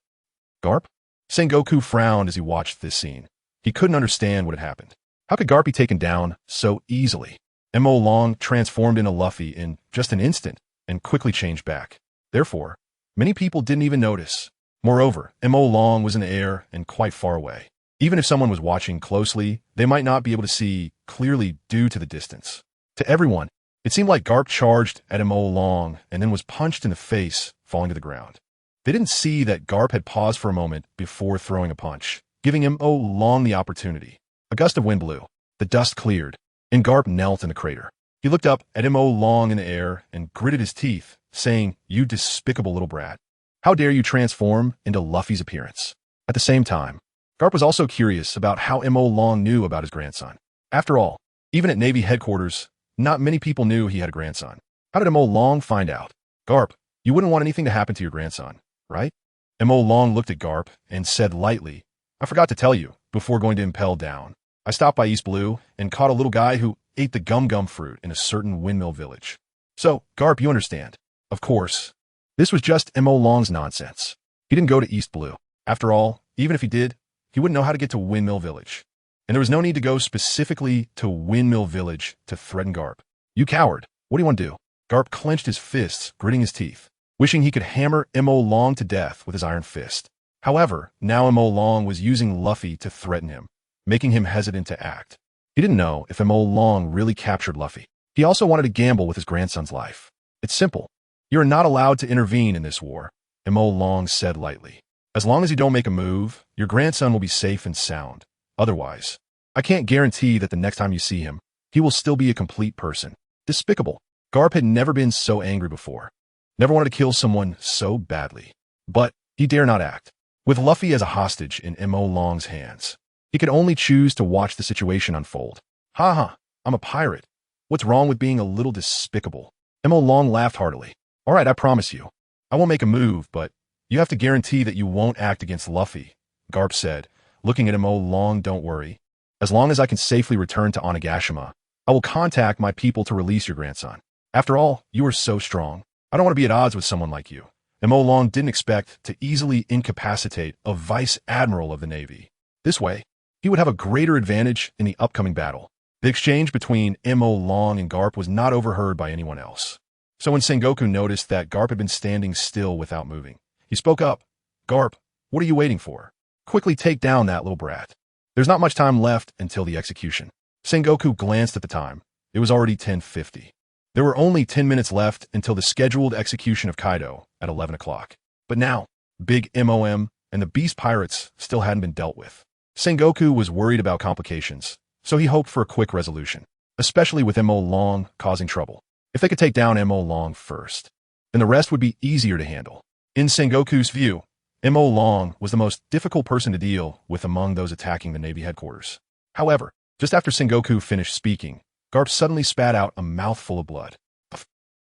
Garp? Sengoku frowned as he watched this scene. He couldn't understand what had happened. How could Garp be taken down so easily? M.O. Long transformed into Luffy in just an instant and quickly changed back. Therefore, many people didn't even notice. Moreover, M.O. Long was in the air and quite far away. Even if someone was watching closely, they might not be able to see clearly due to the distance. To everyone, it seemed like Garp charged at M.O. Long and then was punched in the face, falling to the ground. They didn't see that Garp had paused for a moment before throwing a punch, giving M.O. Long the opportunity. A gust of wind blew. The dust cleared, and Garp knelt in the crater. He looked up at M.O. Long in the air and gritted his teeth, saying, "You despicable little brat. How dare you transform into Luffy's appearance?" At the same time, Garp was also curious about how M.O. Long knew about his grandson. After all, even at Navy headquarters, not many people knew he had a grandson. How did M.O. Long find out? Garp, you wouldn't want anything to happen to your grandson, right? M.O. Long looked at Garp and said lightly, "I forgot to tell you, before going to Impel Down, I stopped by East Blue and caught a little guy who ate the gum-gum fruit in a certain windmill village. So, Garp, you understand. Of course, this was just M.O. Long's nonsense. He didn't go to East Blue. After all, even if he did, he wouldn't know how to get to Windmill Village. And there was no need to go specifically to Windmill Village to threaten Garp. You coward, what do you want to do?" Garp clenched his fists, gritting his teeth, wishing he could hammer M.O. Long to death with his iron fist. However, now M.O. Long was using Luffy to threaten him, making him hesitant to act. He didn't know if M.O. Long really captured Luffy. He also wanted to gamble with his grandson's life. "It's simple. You are not allowed to intervene in this war," M.O. Long said lightly. "As long as you don't make a move, your grandson will be safe and sound. Otherwise, I can't guarantee that the next time you see him, he will still be a complete person." Despicable. Garp had never been so angry before. Never wanted to kill someone so badly. But he dare not act. With Luffy as a hostage in M.O. Long's hands, he could only choose to watch the situation unfold. "Ha ha, I'm a pirate. What's wrong with being a little despicable?" M.O. Long laughed heartily. "All right, I promise you. I won't make a move, but you have to guarantee that you won't act against Luffy," Garp said, looking at M.O. Long. "Don't worry. As long as I can safely return to Onigashima, I will contact my people to release your grandson. After all, you are so strong. I don't want to be at odds with someone like you." M.O. Long didn't expect to easily incapacitate a vice admiral of the Navy. This way, he would have a greater advantage in the upcoming battle. The exchange between M.O. Long and Garp was not overheard by anyone else. So when Sengoku noticed that Garp had been standing still without moving, he spoke up. "Garp, what are you waiting for? Quickly take down that little brat. There's not much time left until the execution." Sengoku glanced at the time. It was already 10:50. There were only 10 minutes left until the scheduled execution of Kaido at 11 o'clock. But now, Big MOM and the Beast Pirates still hadn't been dealt with. Sengoku was worried about complications, so he hoped for a quick resolution, especially with M.O. Long causing trouble. If they could take down M.O. Long first, then the rest would be easier to handle. In Sengoku's view, M.O. Long was the most difficult person to deal with among those attacking the Navy headquarters. However, just after Sengoku finished speaking, Garp suddenly spat out a mouthful of blood.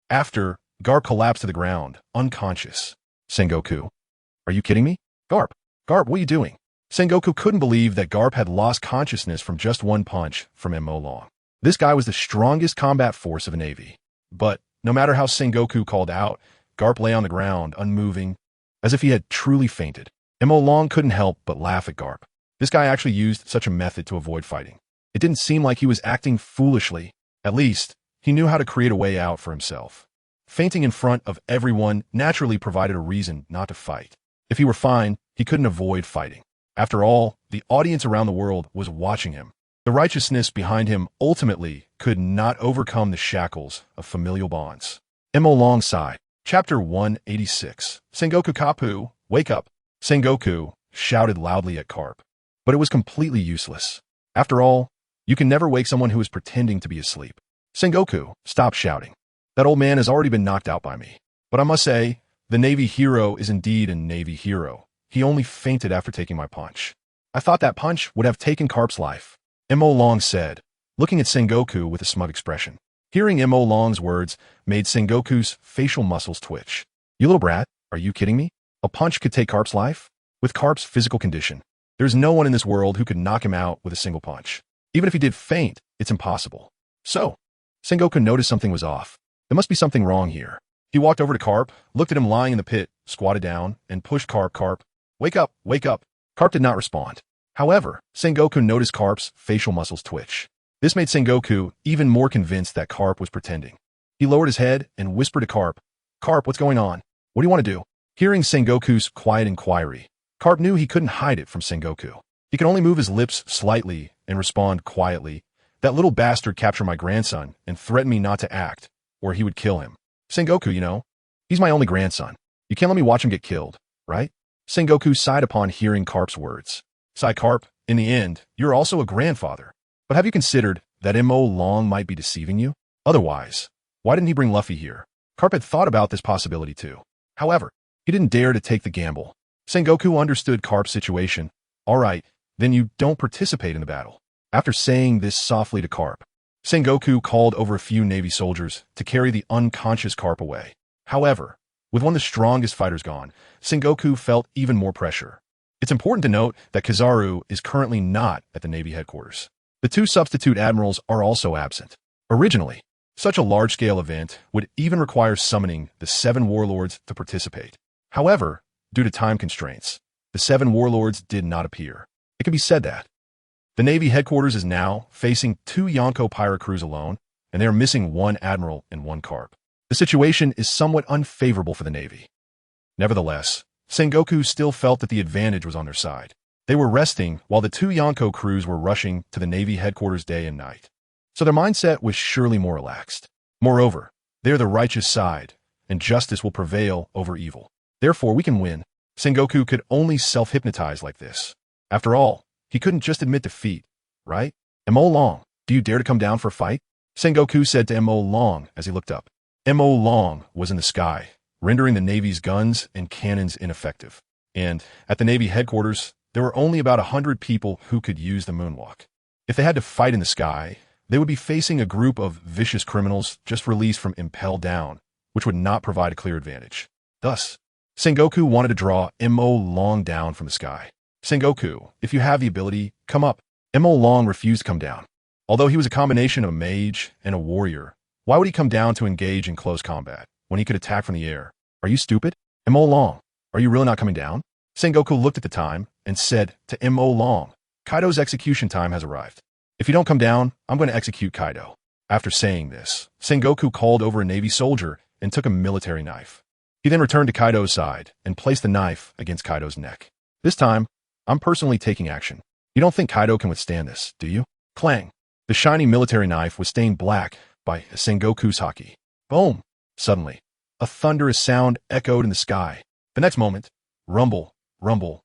After, Garp collapsed to the ground, unconscious. "Sengoku, Are you kidding me? Garp! Garp, what are you doing? Sengoku couldn't believe that Garp had lost consciousness from just one punch from Mo Long. This guy was the strongest combat force of a navy. But no matter how Sengoku called out, Garp lay on the ground, unmoving, as if he had truly fainted. Mo Long couldn't help but laugh at Garp. This guy actually used such a method to avoid fighting. It didn't seem like he was acting foolishly. At least, he knew how to create a way out for himself. Fainting in front of everyone naturally provided a reason not to fight. If he were fine, he couldn't avoid fighting. After all, the audience around the world was watching him. The righteousness behind him ultimately could not overcome the shackles of familial bonds. Mo Long sighed. Chapter 186. Sengoku Kapu, wake up. Sengoku shouted loudly at Garp. But it was completely useless. After all, you can never wake someone who is pretending to be asleep. Sengoku, stop shouting. That old man has already been knocked out by me. But I must say, the Navy hero is indeed a Navy hero. He only fainted after taking my punch. I thought that punch would have taken Garp's life. Mo Long said, looking at Sengoku with a smug expression. Hearing Mo Long's words made Sengoku's facial muscles twitch. You little brat, are you kidding me? A punch could take Garp's life? With Garp's physical condition, there's no one in this world who could knock him out with a single punch. Even if he did faint, it's impossible. So, Sengoku noticed something was off. There must be something wrong here. He walked over to Garp, looked at him lying in the pit, squatted down, and pushed Garp. Garp, wake up, wake up. Garp did not respond. However, Sengoku noticed Garp's facial muscles twitch. This made Sengoku even more convinced that Garp was pretending. He lowered his head and whispered to Garp, Garp, what's going on? What do you want to do? Hearing Sengoku's quiet inquiry, Garp knew he couldn't hide it from Sengoku. He could only move his lips slightly and respond quietly. That little bastard captured my grandson and threatened me not to act, or he would kill him. Sengoku, you know, he's my only grandson. You can't let me watch him get killed, right? Sengoku sighed upon hearing Garp's words. Sigh, Garp, in the end, you're also a grandfather. But have you considered that Mo Long might be deceiving you? Otherwise, why didn't he bring Luffy here? Garp had thought about this possibility too. However, he didn't dare to take the gamble. Sengoku understood Garp's situation. All right, then you don't participate in the battle. After saying this softly to Garp, Sengoku called over a few Navy soldiers to carry the unconscious Garp away. However, with one of the strongest fighters gone, Sengoku felt even more pressure. It's important to note that Kizaru is currently not at the Navy headquarters. The two substitute admirals are also absent. Originally, such a large-scale event would even require summoning the 7 warlords to participate. However, due to time constraints, the 7 warlords did not appear. It can be said that the Navy headquarters is now facing 2 Yonko pirate crews alone, and they are missing 1 admiral and 1 Garp. The situation is somewhat unfavorable for the Navy. Nevertheless, Sengoku still felt that the advantage was on their side. They were resting while the 2 Yonko crews were rushing to the Navy headquarters day and night. So their mindset was surely more relaxed. Moreover, they're the righteous side, and justice will prevail over evil. Therefore, we can win. Sengoku could only self-hypnotize like this. After all, he couldn't just admit defeat, right? Mo Long, do you dare to come down for a fight? Sengoku said to Mo Long as he looked up. Mo Long was in the sky, rendering the Navy's guns and cannons ineffective. And at the Navy headquarters, there were only about 100 people who could use the moonwalk. If they had to fight in the sky, they would be facing a group of vicious criminals just released from Impel Down, which would not provide a clear advantage. Thus, Sengoku wanted to draw Mo Long down from the sky. Sengoku, if you have the ability, come up. Mo Long refused to come down. Although he was a combination of a mage and a warrior, why would he come down to engage in close combat when he could attack from the air? Are you stupid? Mo Long, are you really not coming down? Sengoku looked at the time and said to Mo Long, Kaido's execution time has arrived. If you don't come down, I'm going to execute Kaido. After saying this, Sengoku called over a Navy soldier and took a military knife. He then returned to Kaido's side and placed the knife against Kaido's neck. This time, I'm personally taking action. You don't think Kaido can withstand this, do you? Clang! The shiny military knife was stained black by Sengoku's haki. Boom! Suddenly, a thunderous sound echoed in the sky. The next moment, rumble, rumble.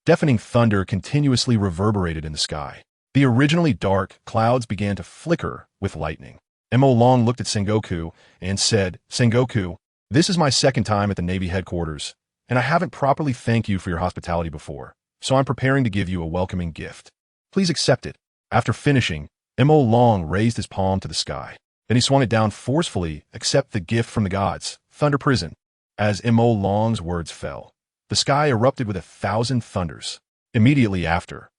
Deafening thunder continuously reverberated in the sky. The originally dark clouds began to flicker with lightning. Mo Long looked at Sengoku and said, Sengoku, this is my second time at the Navy headquarters, and I haven't properly thanked you for your hospitality before, so I'm preparing to give you a welcoming gift. Please accept it. After finishing, Mo Long raised his palm to the sky. Then he swung it down forcefully, accept the gift from the gods, Thunder Prison. As Mo Long's words fell, the sky erupted with 1,000 thunders. Immediately after,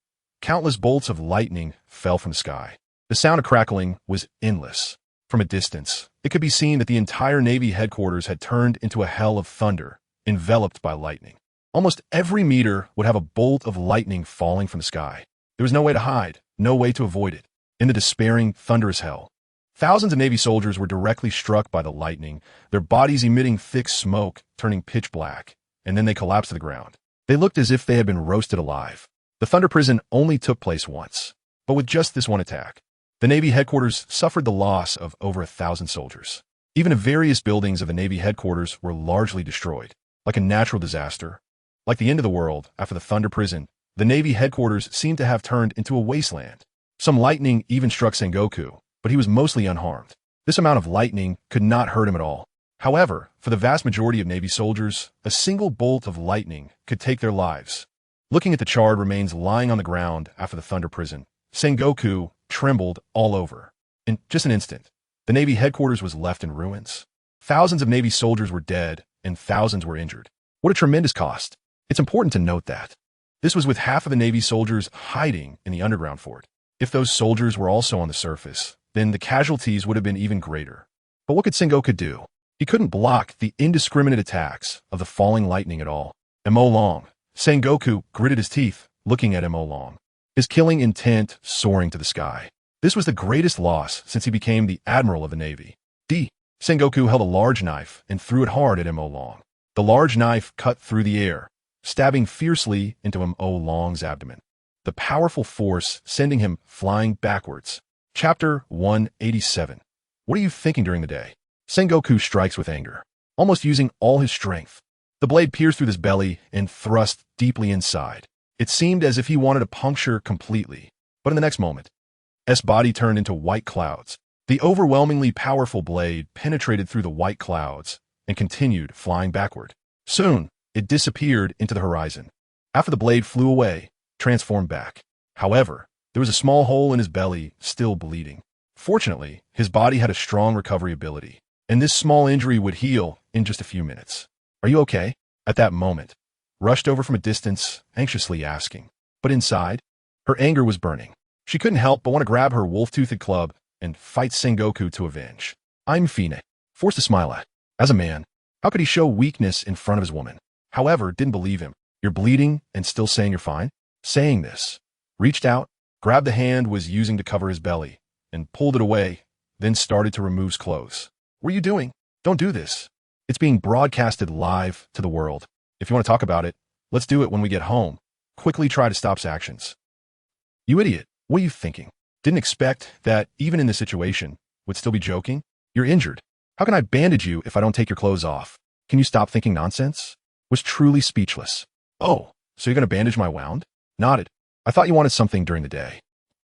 countless bolts of lightning fell from the sky. The sound of crackling was endless. From a distance, it could be seen that the entire Navy headquarters had turned into a hell of thunder, enveloped by lightning. Almost every meter would have a bolt of lightning falling from the sky. There was no way to hide, no way to avoid it. In the despairing, thunderous hell, thousands of Navy soldiers were directly struck by the lightning, their bodies emitting thick smoke, turning pitch black, and then they collapsed to the ground. They looked as if they had been roasted alive. The Thunder Prison only took place once, but with just this one attack, the Navy headquarters suffered the loss of over 1,000 soldiers. Even the various buildings of the Navy headquarters were largely destroyed, like a natural disaster. Like the end of the world after the Thunder Prison, the Navy headquarters seemed to have turned into a wasteland. Some lightning even struck Sengoku, but he was mostly unharmed. This amount of lightning could not hurt him at all. However, for the vast majority of Navy soldiers, a single bolt of lightning could take their lives. Looking at the charred remains lying on the ground after the Thunder Prison, Sengoku trembled all over. In just an instant, the Navy headquarters was left in ruins. Thousands of Navy soldiers were dead, and thousands were injured. What a tremendous cost. It's important to note that this was with half of the Navy soldiers hiding in the underground fort. If those soldiers were also on the surface, then the casualties would have been even greater. But what could Sengoku do? He couldn't block the indiscriminate attacks of the falling lightning at all. Long. Sengoku gritted his teeth, looking at Long, his killing intent soaring to the sky. This was the greatest loss since he became the admiral of the Navy. Sengoku held a large knife and threw it hard at Long. The large knife cut through the air, stabbing fiercely into Long's abdomen. The powerful force sending him flying backwards. Chapter 187. What are you thinking during the day? Sengoku strikes with anger, almost using all his strength. The blade pierced through his belly and thrust deeply inside. It seemed as if he wanted to puncture completely, but in the next moment, his body turned into white clouds. The overwhelmingly powerful blade penetrated through the white clouds and continued flying backward. Soon, it disappeared into the horizon. After the blade flew away, transformed back. However, there was a small hole in his belly, still bleeding. Fortunately, his body had a strong recovery ability, and this small injury would heal in just a few minutes. Are you okay? At that moment, rushed over from a distance, anxiously asking. But inside, her anger was burning. She couldn't help but want to grab her wolf-toothed club and fight Sengoku to avenge. I'm Fine, forced to smile at. As a man, how could he show weakness in front of his woman? However, didn't believe him. You're bleeding and still saying you're fine? Saying this, reached out, grabbed the hand was using to cover his belly, and pulled it away, then started to remove his clothes. What are you doing? Don't do this. It's being broadcasted live to the world. If you want to talk about it, let's do it when we get home. Quickly try to stop his actions. You idiot, what are you thinking? Didn't expect that, even in this situation, would still be joking? You're injured. How can I bandage you if I don't take your clothes off? Can you stop thinking nonsense? Was truly speechless. Oh, so you're going to bandage my wound? Nodded. I thought you wanted something during the day.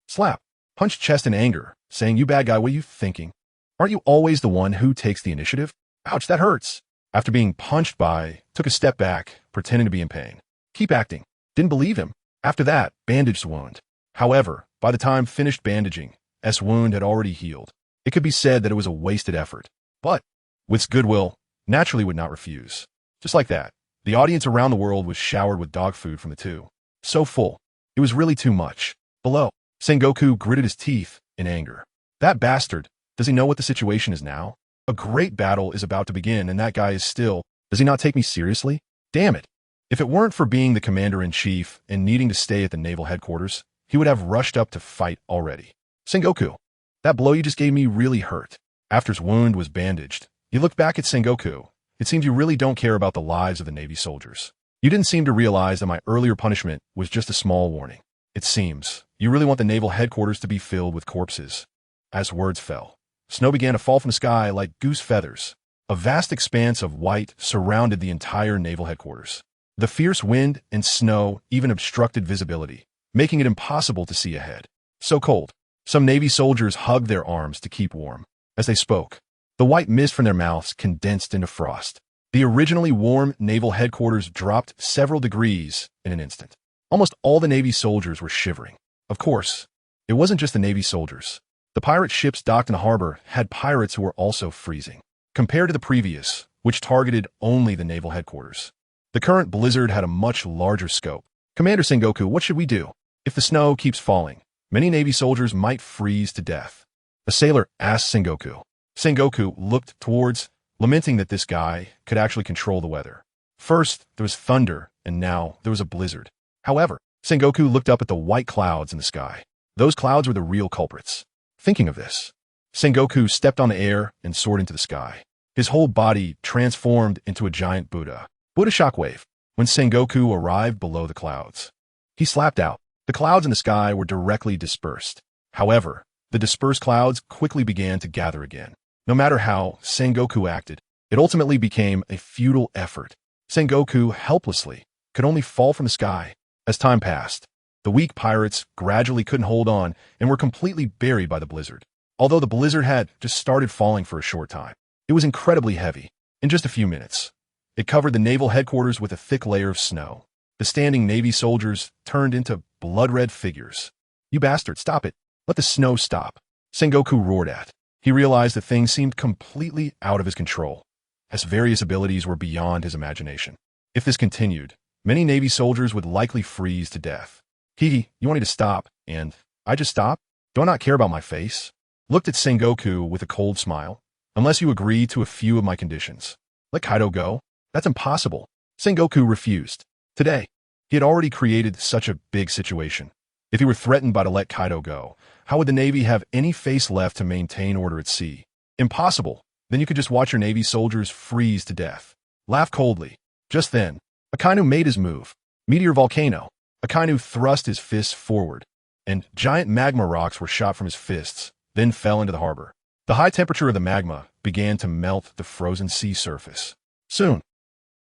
Slap. Punched chest in anger, saying, you bad guy, what are you thinking? Aren't you always the one who takes the initiative? Ouch, that hurts. After being punched by, took a step back, pretending to be in pain. Keep acting. Didn't believe him. After that, bandaged the wound. However, by the time finished bandaging, S wound had already healed. It could be said that it was a wasted effort. But, with goodwill, naturally would not refuse. Just like that, the audience around the world was showered with dog food from the two. So full. It was really too much. Below, Sengoku gritted his teeth in anger. That bastard, does he know what the situation is now? A great battle is about to begin and that guy is still, does he not take me seriously? Damn it. If it weren't for being the commander-in-chief and needing to stay at the naval headquarters, he would have rushed up to fight already. Sengoku, that blow you just gave me really hurt. After his wound was bandaged, he looked back at Sengoku. It seems you really don't care about the lives of the Navy soldiers. You didn't seem to realize that my earlier punishment was just a small warning. It seems you really want the naval headquarters to be filled with corpses. As words fell, snow began to fall from the sky like goose feathers. A vast expanse of white surrounded the entire naval headquarters. The fierce wind and snow even obstructed visibility, making it impossible to see ahead. So cold, some Navy soldiers hugged their arms to keep warm. As they spoke, the white mist from their mouths condensed into frost. The originally warm naval headquarters dropped several degrees in an instant. Almost all the Navy soldiers were shivering. Of course, it wasn't just the Navy soldiers. The pirate ships docked in the harbor had pirates who were also freezing. Compared to the previous, which targeted only the naval headquarters, The current blizzard had a much larger scope. Commander Sengoku, what should we do? If the snow keeps falling, many Navy soldiers might freeze to death. A sailor asked Sengoku. Sengoku looked towards, lamenting that this guy could actually control the weather. First, there was thunder, and now there was a blizzard. However, Sengoku looked up at the white clouds in the sky. Those clouds were the real culprits. Thinking of this, Sengoku stepped on the air and soared into the sky. His whole body transformed into a giant Buddha. Buddha shockwave. When Sengoku arrived below the clouds, he slapped out. The clouds in the sky were directly dispersed. However, the dispersed clouds quickly began to gather again. No matter how Sengoku acted, it ultimately became a futile effort. Sengoku helplessly could only fall from the sky. As time passed, the weak pirates gradually couldn't hold on and were completely buried by the blizzard. Although the blizzard had just started falling for a short time, it was incredibly heavy. In just a few minutes, it covered the naval headquarters with a thick layer of snow. The standing Navy soldiers turned into blood-red figures. "You bastard, stop it. Let the snow stop," Sengoku roared at. He realized that things seemed completely out of his control, as various abilities were beyond his imagination. If this continued, many Navy soldiers would likely freeze to death. "Kiki, you want me to stop?" And, "I just stop? Do I not care about my face?" Looked at Sengoku with a cold smile. "Unless you agree to a few of my conditions. Let Kaido go? That's impossible." Sengoku refused. Today, he had already created such a big situation. If he were threatened by to let Kaido go, how would the Navy have any face left to maintain order at sea? Impossible. Then you could just watch your Navy soldiers freeze to death. Laugh coldly. Just then, Akainu made his move. Meteor volcano. Akainu thrust his fists forward, and giant magma rocks were shot from his fists, then fell into the harbor. The high temperature of the magma began to melt the frozen sea surface. Soon,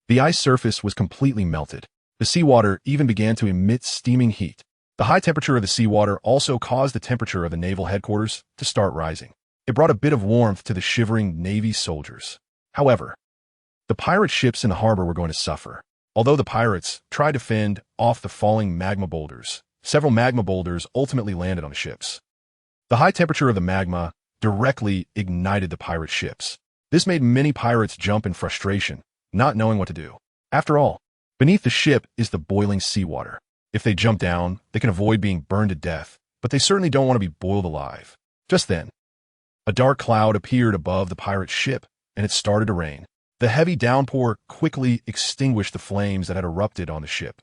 the ice surface was completely melted. The seawater even began to emit steaming heat. The high temperature of the seawater also caused the temperature of the naval headquarters to start rising. It brought a bit of warmth to the shivering Navy soldiers. However, the pirate ships in the harbor were going to suffer. Although the pirates tried to fend off the falling magma boulders, several magma boulders ultimately landed on the ships. The high temperature of the magma directly ignited the pirate ships. This made many pirates jump in frustration, not knowing what to do. After all, beneath the ship is the boiling seawater. If they jump down, they can avoid being burned to death, but they certainly don't want to be boiled alive. Just then, a dark cloud appeared above the pirate ship, and it started to rain. The heavy downpour quickly extinguished the flames that had erupted on the ship.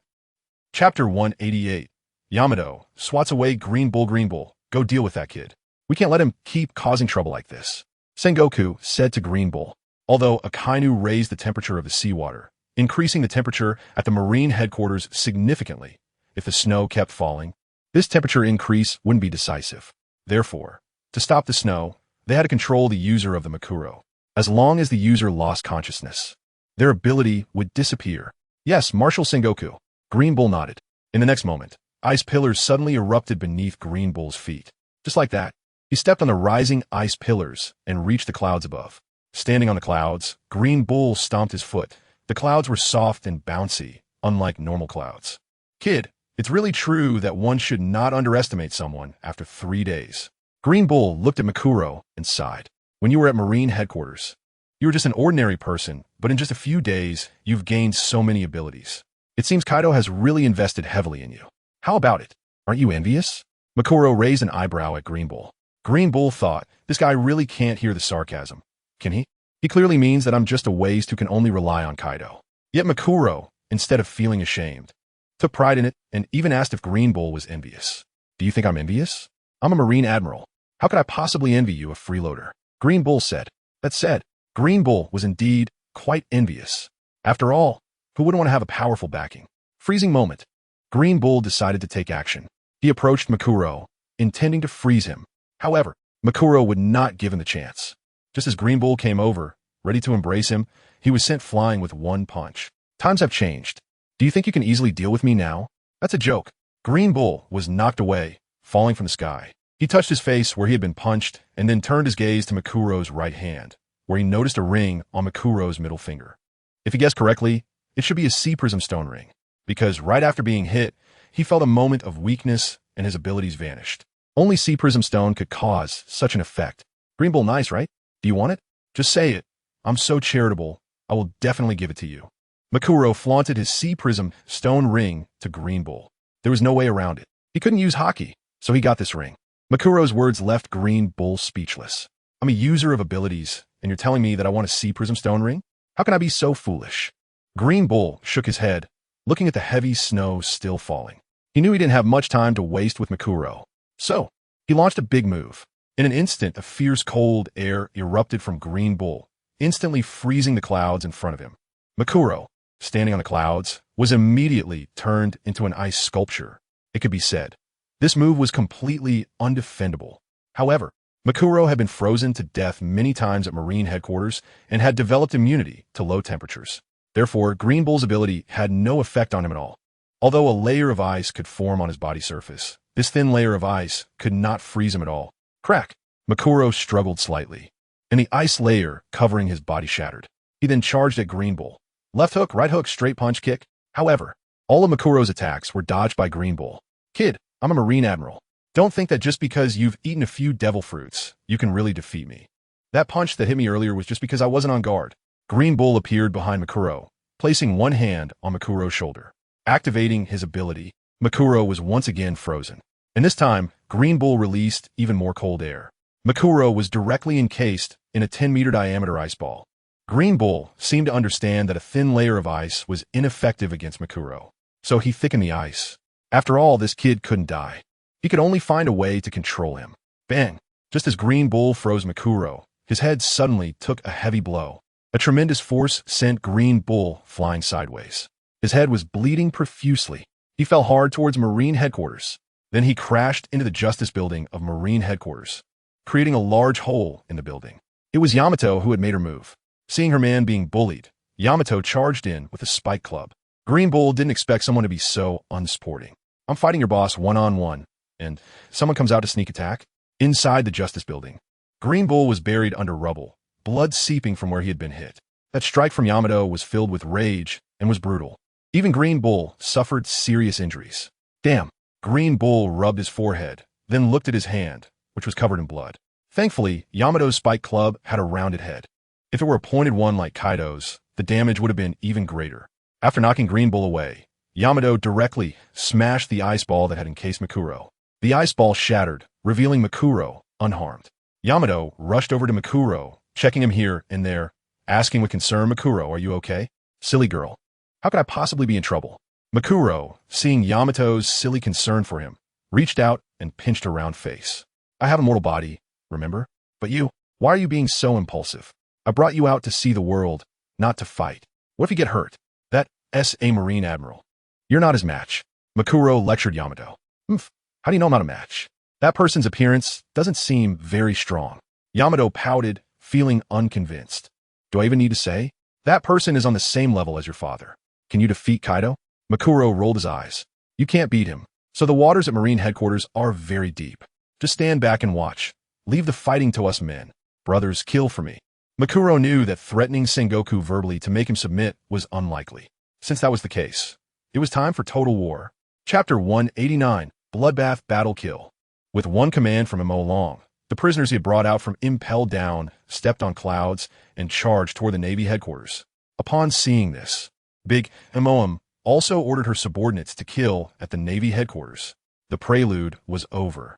Chapter 188. Yamato swats away Green Bull. Green Bull, go deal with that kid. We can't let him keep causing trouble like this, Sengoku said to Green Bull. Although Akainu raised the temperature of the seawater, increasing the temperature at the marine headquarters significantly. If the snow kept falling, this temperature increase wouldn't be decisive. Therefore, to stop the snow, they had to control the user of the Makuro. As long as the user lost consciousness, their ability would disappear. Yes, Marshal Sengoku. Green Bull nodded. In the next moment, ice pillars suddenly erupted beneath Green Bull's feet. Just like that, he stepped on the rising ice pillars and reached the clouds above. Standing on the clouds, Green Bull stomped his foot. The clouds were soft and bouncy, unlike normal clouds. Kid, it's really true that one should not underestimate someone after 3 days. Green Bull looked at Makuro and sighed. When you were at Marine headquarters, you were just an ordinary person, but in just a few days, you've gained so many abilities. It seems Kaido has really invested heavily in you. How about it? Aren't you envious? Makuro raised an eyebrow at Green Bull. Green Bull thought, this guy really can't hear the sarcasm. Can he? He clearly means that I'm just a waste who can only rely on Kaido. Yet Makuro, instead of feeling ashamed, took pride in it and even asked if Green Bull was envious. Do you think I'm envious? I'm a Marine Admiral. How could I possibly envy you, a freeloader? Green Bull said. That said, Green Bull was indeed quite envious. After all, who wouldn't want to have a powerful backing? Freezing moment. Green Bull decided to take action. He approached Makuro, intending to freeze him. However, Makuro would not give him the chance. Just as Green Bull came over, ready to embrace him, he was sent flying with one punch. Times have changed. Do you think you can easily deal with me now? That's a joke. Green Bull was knocked away, falling from the sky. He touched his face where he had been punched and then turned his gaze to Makuro's right hand, where he noticed a ring on Makuro's middle finger. If he guessed correctly, it should be a sea prism stone ring, because right after being hit, he felt a moment of weakness and his abilities vanished. Only sea prism stone could cause such an effect. Green Bull, nice, right? Do you want it? Just say it. I'm so charitable, I will definitely give it to you. Makuro flaunted his sea prism stone ring to Green Bull. There was no way around it. He couldn't use hockey, so he got this ring. Makuro's words left Green Bull speechless. I'm a user of abilities, and you're telling me that I want a sea prism stone ring? How can I be so foolish? Green Bull shook his head, looking at the heavy snow still falling. He knew he didn't have much time to waste with Makuro. So, he launched a big move. In an instant, a fierce cold air erupted from Green Bull, instantly freezing the clouds in front of him. Makuro, standing on the clouds, was immediately turned into an ice sculpture. It could be said, this move was completely undefendable. However, Makuro had been frozen to death many times at Marine headquarters and had developed immunity to low temperatures. Therefore, Green Bull's ability had no effect on him at all. Although a layer of ice could form on his body surface, this thin layer of ice could not freeze him at all. Crack! Makuro struggled slightly, and the ice layer covering his body shattered. He then charged at Green Bull. Left hook, right hook, straight punch, kick. However, all of Makuro's attacks were dodged by Green Bull. Kid, I'm a Marine Admiral. Don't think that just because you've eaten a few devil fruits, you can really defeat me. That punch that hit me earlier was just because I wasn't on guard. Green Bull appeared behind Makuro, placing one hand on Makuro's shoulder. Activating his ability, Makuro was once again frozen. And this time, Green Bull released even more cold air. Makuro was directly encased in a 10-meter diameter ice ball. Green Bull seemed to understand that a thin layer of ice was ineffective against Makuro, so he thickened the ice. After all, this kid couldn't die. He could only find a way to control him. Bang! Just as Green Bull froze Makuro, his head suddenly took a heavy blow. A tremendous force sent Green Bull flying sideways. His head was bleeding profusely. He fell hard towards Marine headquarters. Then he crashed into the Justice Building of Marine headquarters, creating a large hole in the building. It was Yamato who had made her move. Seeing her man being bullied, Yamato charged in with a spike club. Green Bull didn't expect someone to be so unsporting. I'm fighting your boss one-on-one, and someone comes out to sneak attack? Inside the Justice Building, Green Bull was buried under rubble, blood seeping from where he had been hit. That strike from Yamato was filled with rage and was brutal. Even Green Bull suffered serious injuries. Damn! Green Bull rubbed his forehead, then looked at his hand, which was covered in blood. Thankfully, Yamato's spike club had a rounded head. If it were a pointed one like Kaido's, the damage would have been even greater. After knocking Green Bull away, Yamato directly smashed the ice ball that had encased Makuro. The ice ball shattered, revealing Makuro unharmed. Yamato rushed over to Makuro, checking him here and there, asking with concern, Makuro, are you okay? Silly girl. How could I possibly be in trouble? Makuro, seeing Yamato's silly concern for him, reached out and pinched her round face. I have a mortal body, remember? But you, why are you being so impulsive? I brought you out to see the world, not to fight. What if you get hurt? That's a Marine Admiral. You're not his match. Makuro lectured Yamato. How do you know I'm not a match? That person's appearance doesn't seem very strong. Yamato pouted, feeling unconvinced. Do I even need to say? That person is on the same level as your father. Can you defeat Kaido? Makuro rolled his eyes. You can't beat him. So the waters at Marine headquarters are very deep. Just stand back and watch. Leave the fighting to us men. Brothers, kill for me. Makuro knew that threatening Sengoku verbally to make him submit was unlikely. Since that was the case, it was time for total war. Chapter 189, Bloodbath Battle Kill. With one command from Long, the prisoners he had brought out from Impel Down stepped on clouds and charged toward the Navy headquarters. Upon seeing this, Big Moam also ordered her subordinates to kill at the Navy headquarters. The prelude was over.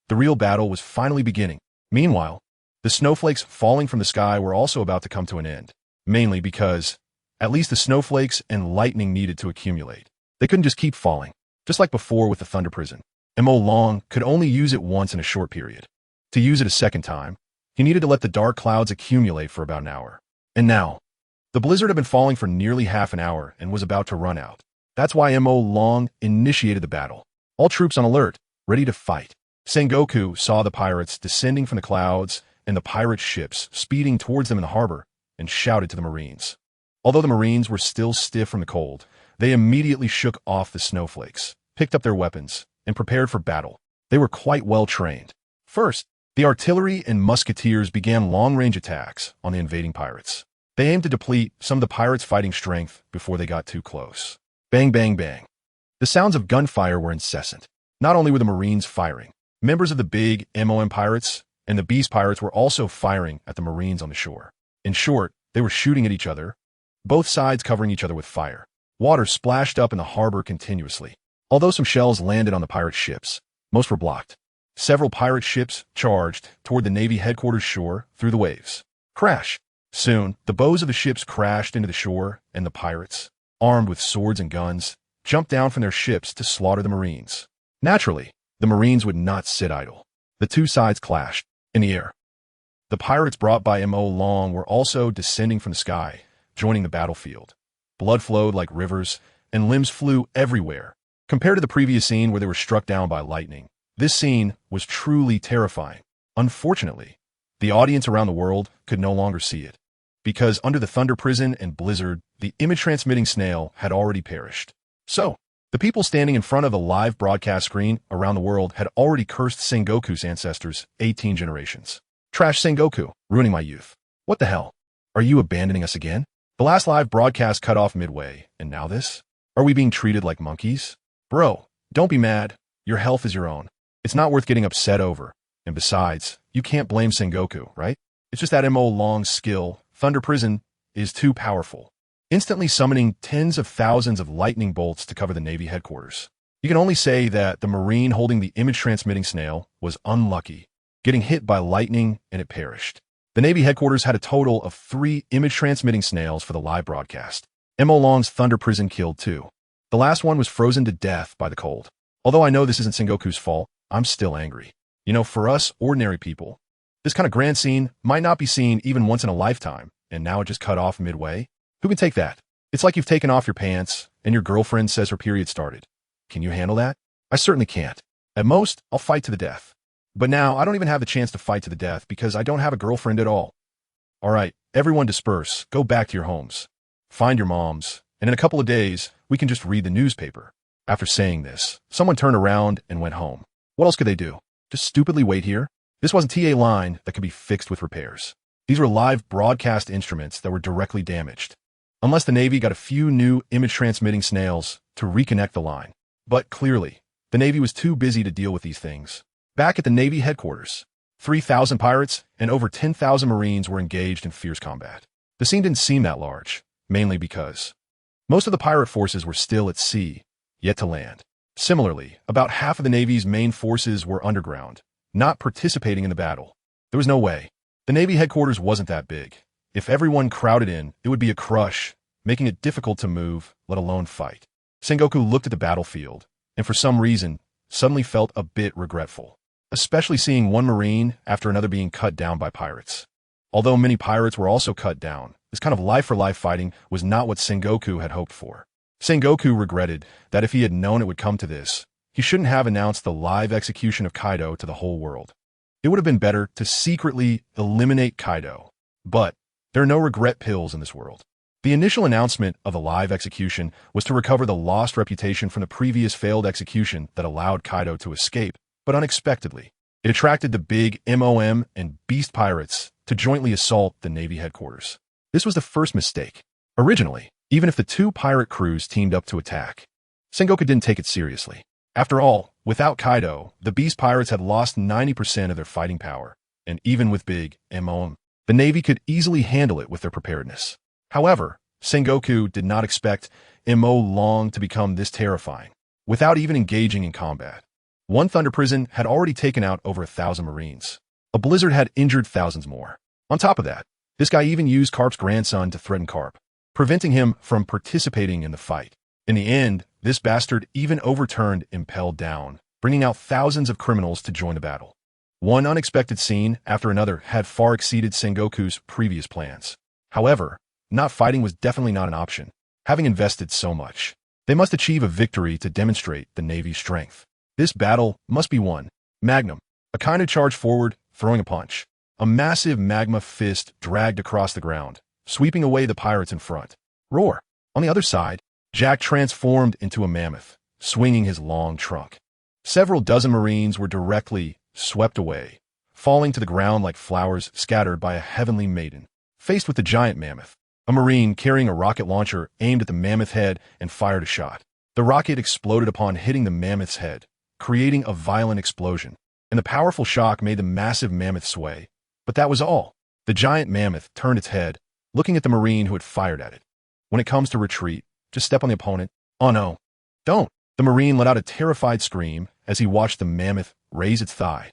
The real battle was finally beginning. Meanwhile, the snowflakes falling from the sky were also about to come to an end, mainly because at least the snowflakes and lightning needed to accumulate. They couldn't just keep falling, just like before with the Thunder Prison. Long could only use it once in a short period. To use it a second time, he needed to let the dark clouds accumulate for about an hour. And now, the blizzard had been falling for nearly half an hour and was about to run out. That's why Long initiated the battle. All troops on alert, ready to fight. Sengoku saw the pirates descending from the clouds and the pirate ships speeding towards them in the harbor and shouted to the Marines. Although the Marines were still stiff from the cold, they immediately shook off the snowflakes, picked up their weapons, and prepared for battle. They were quite well trained. First, the artillery and musketeers began long-range attacks on the invading pirates. They aimed to deplete some of the pirates' fighting strength before they got too close. Bang, bang, bang. The sounds of gunfire were incessant. Not only were the Marines firing, members of the big MOM pirates and the Beast pirates were also firing at the Marines on the shore. In short, they were shooting at each other, both sides covering each other with fire. Water splashed up in the harbor continuously. Although some shells landed on the pirate ships, most were blocked. Several pirate ships charged toward the Navy headquarters shore through the waves. Crash! Soon, the bows of the ships crashed into the shore, and the pirates, armed with swords and guns, jumped down from their ships to slaughter the Marines. Naturally, the Marines would not sit idle. The two sides clashed in the air. The pirates brought by M.O. Long were also descending from the sky, joining the battlefield. Blood flowed like rivers, and limbs flew everywhere. Compared to the previous scene where they were struck down by lightning, this scene was truly terrifying. Unfortunately, the audience around the world could no longer see it, because under the thunder prison and blizzard, the image-transmitting snail had already perished. So, the people standing in front of the live broadcast screen around the world had already cursed Sengoku's ancestors 18 generations. Trash Sengoku, ruining my youth. What the hell? Are you abandoning us again? The last live broadcast cut off midway, and now this? Are we being treated like monkeys? Bro, don't be mad. Your health is your own. It's not worth getting upset over. And besides, you can't blame Sengoku, right? It's just that M.O. Long's skill, Thunder Prison, is too powerful, instantly summoning tens of thousands of lightning bolts to cover the Navy headquarters. You can only say that the Marine holding the image-transmitting snail was unlucky, getting hit by lightning, and it perished. The Navy headquarters had a total of 3 image-transmitting snails for the live broadcast. M.O. Long's Thunder Prison killed 2. The last one was frozen to death by the cold. Although I know this isn't Sengoku's fault, I'm still angry. You know, for us ordinary people, this kind of grand scene might not be seen even once in a lifetime, and now it just cut off midway? Who can take that? It's like you've taken off your pants, and your girlfriend says her period started. Can you handle that? I certainly can't. At most, I'll fight to the death. But now, I don't even have the chance to fight to the death because I don't have a girlfriend at all. Alright, everyone disperse, go back to your homes. Find your moms, and in a couple of days, we can just read the newspaper. After saying this, someone turned around and went home. What else could they do? Just stupidly wait here? This wasn't a line that could be fixed with repairs. These were live broadcast instruments that were directly damaged. Unless the Navy got a few new image-transmitting snails to reconnect the line. But clearly, the Navy was too busy to deal with these things. Back at the Navy headquarters, 3,000 pirates and over 10,000 Marines were engaged in fierce combat. The scene didn't seem that large, mainly because most of the pirate forces were still at sea, yet to land. Similarly, about half of the Navy's main forces were underground, not participating in the battle. There was no way. The Navy headquarters wasn't that big. If everyone crowded in, it would be a crush, making it difficult to move, let alone fight. Sengoku looked at the battlefield, and for some reason, suddenly felt a bit regretful, especially seeing one Marine after another being cut down by pirates. Although many pirates were also cut down, this kind of life-for-life fighting was not what Sengoku had hoped for. Sengoku regretted that if he had known it would come to this, he shouldn't have announced the live execution of Kaido to the whole world. It would have been better to secretly eliminate Kaido. But there are no regret pills in this world. The initial announcement of the live execution was to recover the lost reputation from the previous failed execution that allowed Kaido to escape, but unexpectedly, it attracted the big MOM and Beast Pirates to jointly assault the Navy headquarters. This was the first mistake. Originally, even if the two pirate crews teamed up to attack, Sengoku didn't take it seriously. After all, without Kaido, the Beast Pirates had lost 90% of their fighting power, and even with big MOM, the Navy could easily handle it with their preparedness. However, Sengoku did not expect M.O. Long to become this terrifying, without even engaging in combat. One Thunder Prison had already taken out over 1,000 Marines. A blizzard had injured thousands more. On top of that, this guy even used Carp's grandson to threaten Carp, preventing him from participating in the fight. In the end, this bastard even overturned Impelled Down, bringing out thousands of criminals to join the battle. One unexpected scene after another had far exceeded Sengoku's previous plans. However, not fighting was definitely not an option. Having invested so much, they must achieve a victory to demonstrate the Navy's strength. This battle must be won. Magnum, a kind of charge forward, throwing a punch. A massive magma fist dragged across the ground, sweeping away the pirates in front. Roar. On the other side, Jack transformed into a mammoth, swinging his long trunk. Several dozen Marines were directly swept away, falling to the ground like flowers scattered by a heavenly maiden. Faced with the giant mammoth, a Marine carrying a rocket launcher aimed at the mammoth head and fired a shot. The rocket exploded upon hitting the mammoth's head, creating a violent explosion, and the powerful shock made the massive mammoth sway. But that was all. The giant mammoth turned its head, looking at the Marine who had fired at it. When it comes to retreat, just step on the opponent. Oh no. Don't. The Marine let out a terrified scream as he watched the mammoth raise its thigh.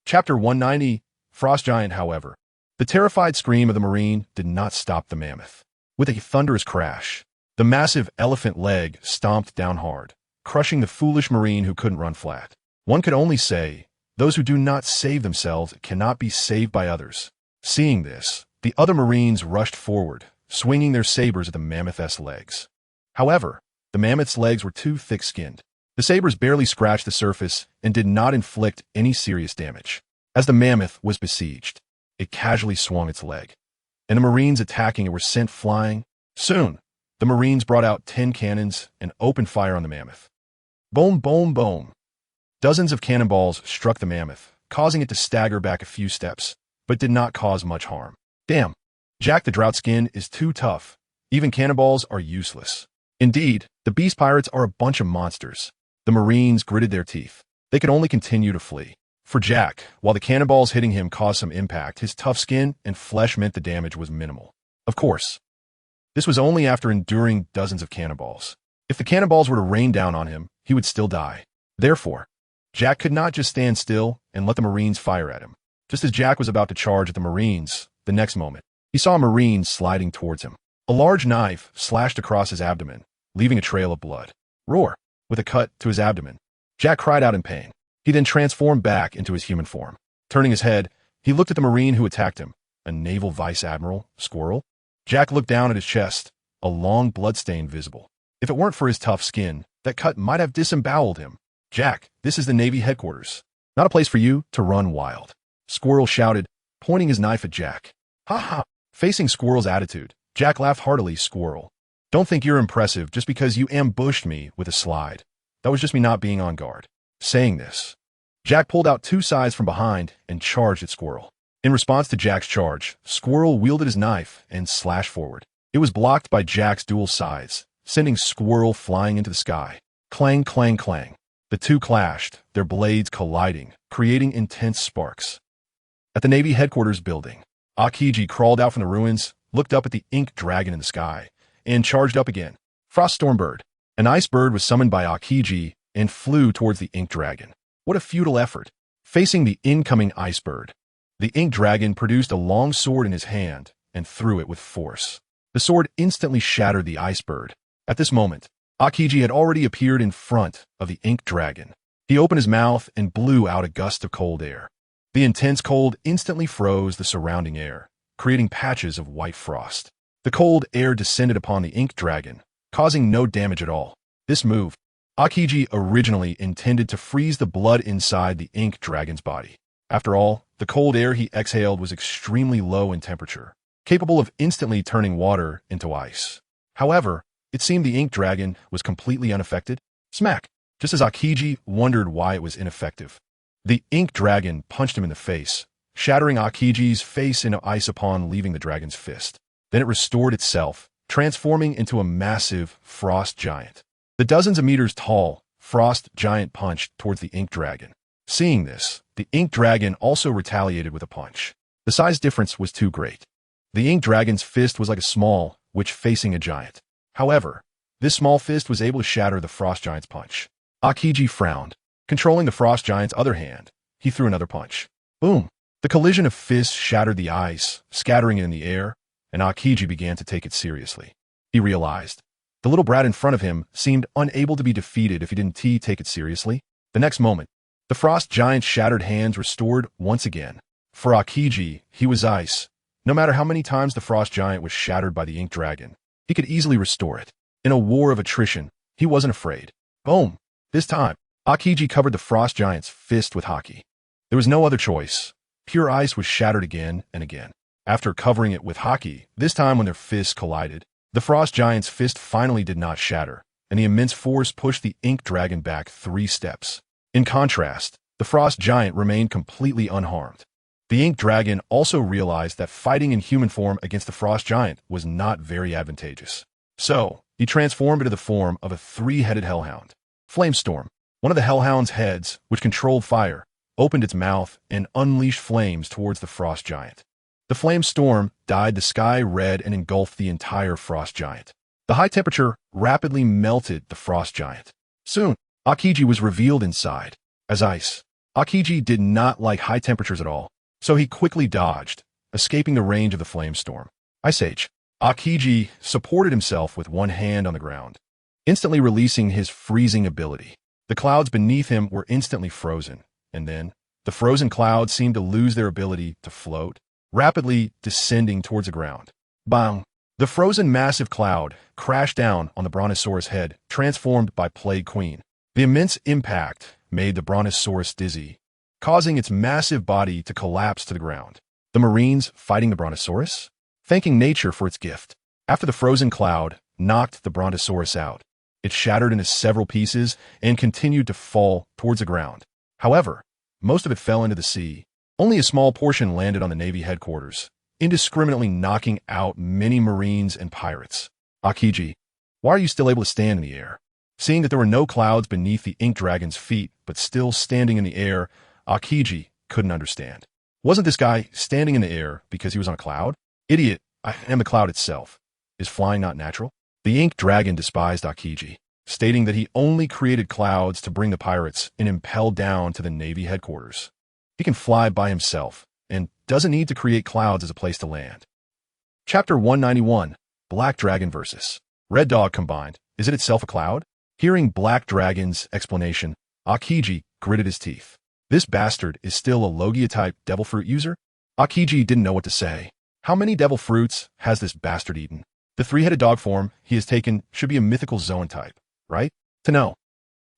Chapter 190, Frost Giant, however. The terrified scream of the Marine did not stop the mammoth. With a thunderous crash, the massive elephant leg stomped down hard, crushing the foolish Marine who couldn't run flat. One could only say, those who do not save themselves cannot be saved by others. Seeing this, the other Marines rushed forward, swinging their sabers at the mammoth's legs. However, the mammoth's legs were too thick-skinned. The sabers barely scratched the surface and did not inflict any serious damage. As the mammoth was besieged, it casually swung its leg, and the Marines attacking it were sent flying. Soon, the Marines brought out 10 cannons and opened fire on the mammoth. Boom, boom, boom. Dozens of cannonballs struck the mammoth, causing it to stagger back a few steps, but did not cause much harm. Damn, Jack the Drought-Skin is too tough. Even cannonballs are useless. Indeed, the beast pirates are a bunch of monsters. The Marines gritted their teeth. They could only continue to flee. For Jack, while the cannonballs hitting him caused some impact, his tough skin and flesh meant the damage was minimal. Of course, this was only after enduring dozens of cannonballs. If the cannonballs were to rain down on him, he would still die. Therefore, Jack could not just stand still and let the Marines fire at him. Just as Jack was about to charge at the Marines, the next moment, he saw a Marine sliding towards him. A large knife slashed across his abdomen, leaving a trail of blood. Roar! With a cut to his abdomen, Jack cried out in pain. He then transformed back into his human form. Turning his head, he looked at the Marine who attacked him, a naval vice admiral, Squirrel. Jack looked down at his chest, a long bloodstain visible. If it weren't for his tough skin, that cut might have disemboweled him. Jack, this is the Navy headquarters. Not a place for you to run wild. Squirrel shouted, pointing his knife at Jack. Ha ha! Facing Squirrel's attitude, Jack laughed heartily. Squirrel, don't think you're impressive just because you ambushed me with a slide. That was just me not being on guard. Saying this, Jack pulled out 2 scythes from behind and charged at Squirrel. In response to Jack's charge, Squirrel wielded his knife and slashed forward. It was blocked by Jack's dual scythes, sending Squirrel flying into the sky. Clang, clang, clang. The two clashed, their blades colliding, creating intense sparks. At the Navy headquarters building, Akiji crawled out from the ruins, looked up at the ink dragon in the sky, and charged up again. Frost Stormbird. An ice bird was summoned by Akiji and flew towards the ink dragon. What a futile effort. Facing the incoming ice bird, the ink dragon produced a long sword in his hand and threw it with force. The sword instantly shattered the ice bird. At this moment, Akiji had already appeared in front of the ink dragon. He opened his mouth and blew out a gust of cold air. The intense cold instantly froze the surrounding air, creating patches of white frost. The cold air descended upon the ink dragon, causing no damage at all. This move, Akiji originally intended to freeze the blood inside the ink dragon's body. After all, the cold air he exhaled was extremely low in temperature, capable of instantly turning water into ice. However, it seemed the ink dragon was completely unaffected. Smack! Just as Akiji wondered why it was ineffective, the ink dragon punched him in the face, shattering Akiji's face into ice upon leaving the dragon's fist. Then it restored itself, transforming into a massive frost giant. The dozens of meters tall frost giant punched towards the ink dragon. Seeing this, the ink dragon also retaliated with a punch. The size difference was too great. The ink dragon's fist was like a small witch facing a giant. However, this small fist was able to shatter the frost giant's punch. Akiji frowned. Controlling the frost giant's other hand, he threw another punch. Boom! The collision of fists shattered the ice, scattering it in the air, and Akiji began to take it seriously. He realized the little brat in front of him seemed unable to be defeated if he didn't take it seriously. The next moment, the frost giant's shattered hands restored once again. For Akiji, he was ice. No matter how many times the frost giant was shattered by the ink dragon, he could easily restore it. In a war of attrition, he wasn't afraid. Boom! This time, Akiji covered the frost giant's fist with haki. There was no other choice. Pure ice was shattered again and again. After covering it with haki, this time when their fists collided, the frost giant's fist finally did not shatter, and the immense force pushed the ink dragon back 3 steps. In contrast, the frost giant remained completely unharmed. The ink dragon also realized that fighting in human form against the frost giant was not very advantageous. So, he transformed into the form of a 3-headed hellhound. Flamestorm, one of the hellhound's heads, which controlled fire, opened its mouth and unleashed flames towards the frost giant. The flame storm dyed the sky red and engulfed the entire frost giant. The high temperature rapidly melted the frost giant. Soon, Aokiji was revealed inside as ice. Aokiji did not like high temperatures at all, so he quickly dodged, escaping the range of the flame storm. Ice Age. Aokiji supported himself with one hand on the ground, instantly releasing his freezing ability. The clouds beneath him were instantly frozen, and then the frozen clouds seemed to lose their ability to float, rapidly descending towards the ground. Bang! The frozen massive cloud crashed down on the Brontosaurus head, transformed by Plague Queen. The immense impact made the Brontosaurus dizzy, causing its massive body to collapse to the ground. The Marines fighting the Brontosaurus, thanking nature for its gift. After the frozen cloud knocked the Brontosaurus out, it shattered into several pieces and continued to fall towards the ground. However, most of it fell into the sea. Only a small portion landed on the Navy headquarters, indiscriminately knocking out many Marines and pirates. Aokiji, why are you still able to stand in the air? Seeing that there were no clouds beneath the ink dragon's feet, but still standing in the air, Aokiji couldn't understand. Wasn't this guy standing in the air because he was on a cloud? Idiot, I am the cloud itself. Is flying not natural? The ink dragon despised Aokiji, stating that he only created clouds to bring the pirates and impel down to the Navy headquarters. He can fly by himself and doesn't need to create clouds as a place to land. Chapter 191, Black Dragon vs. Red Dog combined. Is it itself a cloud? Hearing Black Dragon's explanation, Aokiji gritted his teeth. This bastard is still a Logia-type devil fruit user? Aokiji didn't know what to say. How many devil fruits has this bastard eaten? The three-headed dog form he has taken should be a mythical Zoan type, right? To know.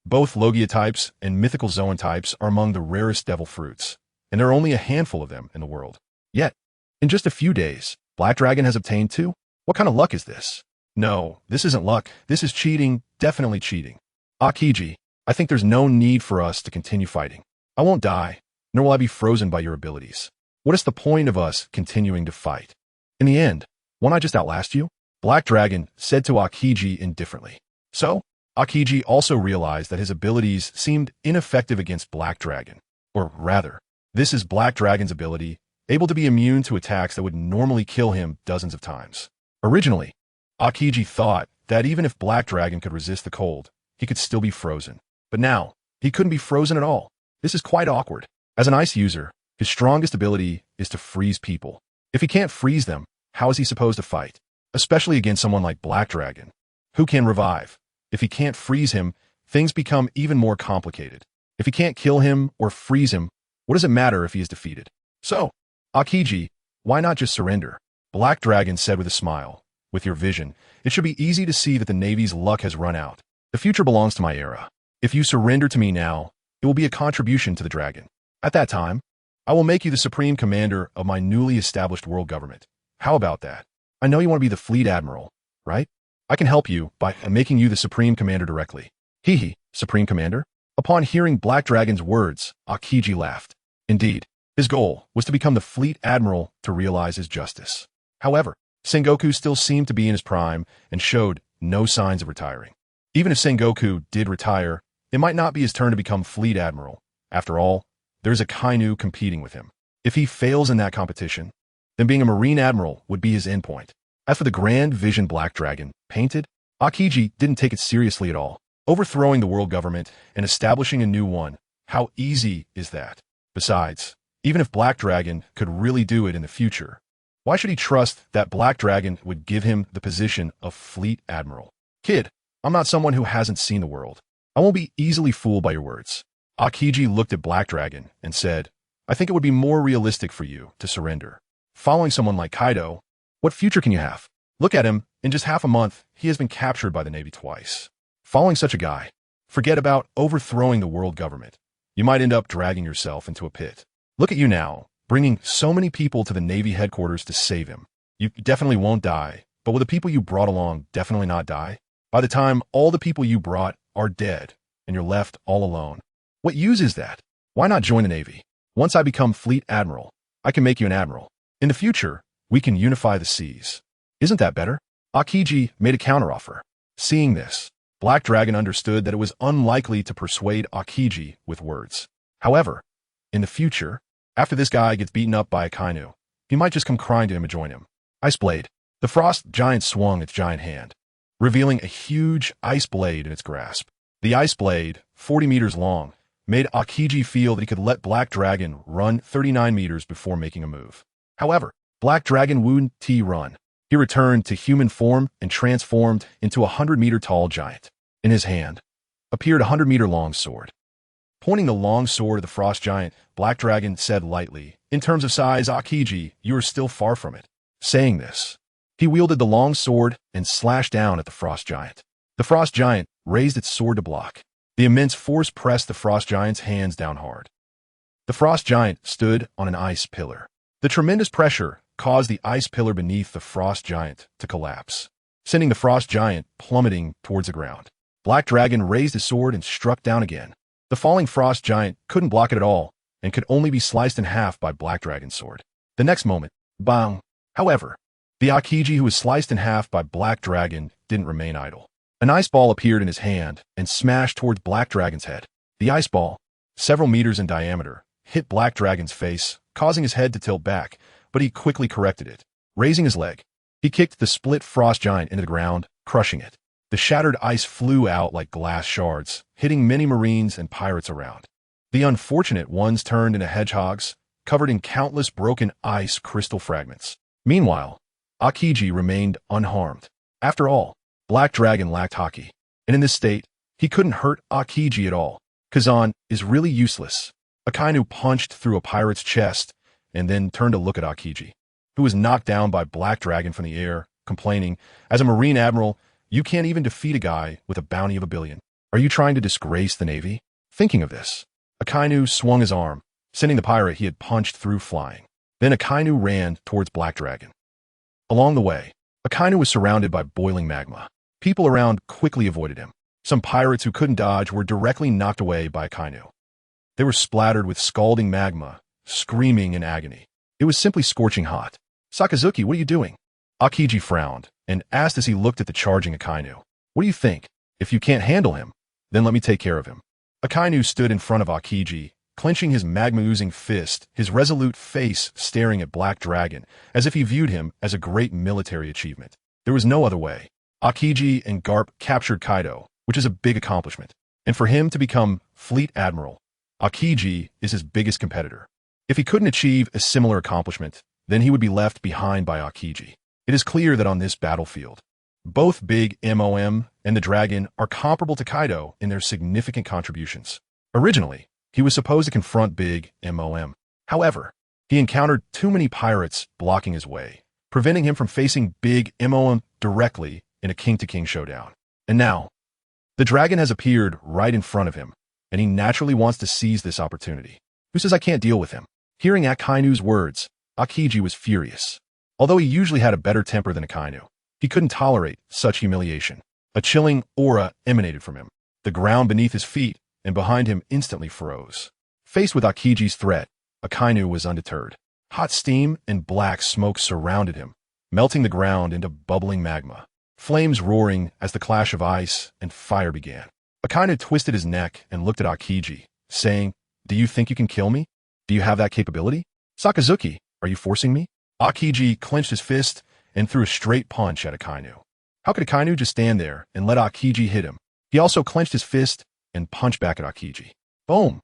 Both Logia types and mythical Zoan types are among the rarest devil fruits, and there are only a handful of them in the world. Yet, in just a few days, Black Dragon has obtained two? What kind of luck is this? No, this isn't luck. This is cheating, definitely cheating. Aokiji, I think there's no need for us to continue fighting. I won't die, nor will I be frozen by your abilities. What is the point of us continuing to fight? In the end, won't I just outlast you? Black Dragon said to Aokiji indifferently. So, Aokiji also realized that his abilities seemed ineffective against Black Dragon. Or rather, this is Black Dragon's ability, able to be immune to attacks that would normally kill him dozens of times. Originally, Aokiji thought that even if Black Dragon could resist the cold, he could still be frozen. But now, he couldn't be frozen at all. This is quite awkward. As an ice user, his strongest ability is to freeze people. If he can't freeze them, how is he supposed to fight? Especially against someone like Black Dragon, who can revive. If he can't freeze him, things become even more complicated. If he can't kill him or freeze him, what does it matter if he is defeated? So, Aokiji, why not just surrender? Black Dragon said with a smile. With your vision, it should be easy to see that the Navy's luck has run out. The future belongs to my era. If you surrender to me now, it will be a contribution to the dragon. At that time, I will make you the supreme commander of my newly established world government. How about that? I know you want to be the fleet admiral, right? I can help you by making you the supreme commander directly. Hee, supreme commander? Upon hearing Black Dragon's words, Aokiji laughed. Indeed, his goal was to become the fleet admiral to realize his justice. However, Sengoku still seemed to be in his prime and showed no signs of retiring. Even if Sengoku did retire, it might not be his turn to become fleet admiral. After all, there's a Kainu competing with him. If he fails in that competition, then being a marine admiral would be his endpoint. As for the grand vision Black Dragon painted, Aokiji didn't take it seriously at all. Overthrowing the world government and establishing a new one, how easy is that? Besides, even if Black Dragon could really do it in the future, why should he trust that Black Dragon would give him the position of fleet admiral? Kid, I'm not someone who hasn't seen the world. I won't be easily fooled by your words. Aokiji looked at Black Dragon and said, I think it would be more realistic for you to surrender. Following someone like Kaido, what future can you have? Look at him, in just half a month, he has been captured by the Navy twice. Following such a guy, forget about overthrowing the world government. You might end up dragging yourself into a pit. Look at you now, bringing so many people to the Navy headquarters to save him. You definitely won't die, but will the people you brought along definitely not die? By the time all the people you brought are dead, and you're left all alone. What use is that? Why not join the Navy? Once I become fleet admiral, I can make you an admiral. In the future, we can unify the seas. Isn't that better? Aokiji made a counteroffer. Seeing this, Black Dragon understood that it was unlikely to persuade Aokiji with words. However, in the future, after this guy gets beaten up by a Kainu, he might just come crying to him and join him. Ice Blade. The frost giant swung its giant hand, revealing a huge ice blade in its grasp. The ice blade, 40 meters long, made Aokiji feel that he could let Black Dragon run 39 meters before making a move. However, Black Dragon wouldn't run. He returned to human form and transformed into a 100-meter-tall giant. In his hand appeared a 100-meter-long sword. Pointing the long sword at the frost giant, Black Dragon said lightly, "In terms of size, Aokiji, you are still far from it." Saying this, he wielded the long sword and slashed down at the frost giant. The frost giant raised its sword to block. The immense force pressed the frost giant's hands down hard. The frost giant stood on an ice pillar. The tremendous pressure caused the ice pillar beneath the frost giant to collapse, sending the frost giant plummeting towards the ground. Black Dragon raised his sword and struck down again. The falling frost giant couldn't block it at all and could only be sliced in half by Black Dragon's sword. The next moment, bang! However, the Aokiji who was sliced in half by Black Dragon didn't remain idle. An ice ball appeared in his hand and smashed towards Black Dragon's head. The ice ball, several meters in diameter, hit Black Dragon's face, causing his head to tilt back, but he quickly corrected it. Raising his leg, he kicked the split frost giant into the ground, crushing it. The shattered ice flew out like glass shards, hitting many marines and pirates around. The unfortunate ones turned into hedgehogs, covered in countless broken ice crystal fragments. Meanwhile, Aokiji remained unharmed. After all, Black Dragon lacked haki, and in this state, he couldn't hurt Aokiji at all. Kazan is really useless. Akainu punched through a pirate's chest and then turned to look at Aokiji, who was knocked down by Black Dragon from the air, complaining, "As a Marine Admiral, you can't even defeat a guy with a bounty of $1 billion. Are you trying to disgrace the Navy?" Thinking of this, Akainu swung his arm, sending the pirate he had punched through flying. Then Akainu ran towards Black Dragon. Along the way, Akainu was surrounded by boiling magma. People around quickly avoided him. Some pirates who couldn't dodge were directly knocked away by Akainu. They were splattered with scalding magma, screaming in agony. It was simply scorching hot. "Sakazuki, what are you doing?" Aokiji frowned and asked as he looked at the charging Akainu. "What do you think? If you can't handle him, then let me take care of him." Akainu stood in front of Aokiji, clenching his magma-oozing fist, his resolute face staring at Black Dragon, as if he viewed him as a great military achievement. There was no other way. Aokiji and Garp captured Kaido, which is a big accomplishment. And for him to become Fleet Admiral, Aokiji is his biggest competitor. If he couldn't achieve a similar accomplishment, then he would be left behind by Aokiji. It is clear that on this battlefield, both Big Mom and the Dragon are comparable to Kaido in their significant contributions. Originally, he was supposed to confront Big Mom. However, he encountered too many pirates blocking his way, preventing him from facing Big Mom directly in a king-to-king showdown. And now, the Dragon has appeared right in front of him, and he naturally wants to seize this opportunity. Who says I can't deal with him? Hearing Akainu's words, Aokiji was furious. Although he usually had a better temper than Akainu, he couldn't tolerate such humiliation. A chilling aura emanated from him. The ground beneath his feet and behind him instantly froze. Faced with Aokiji's threat, Akainu was undeterred. Hot steam and black smoke surrounded him, melting the ground into bubbling magma. Flames roaring as the clash of ice and fire began. Akainu twisted his neck and looked at Aokiji, saying, "Do you think you can kill me? Do you have that capability? Sakazuki, are you forcing me?" Aokiji clenched his fist and threw a straight punch at Akainu. How could Akainu just stand there and let Aokiji hit him? He also clenched his fist and punched back at Aokiji. Boom!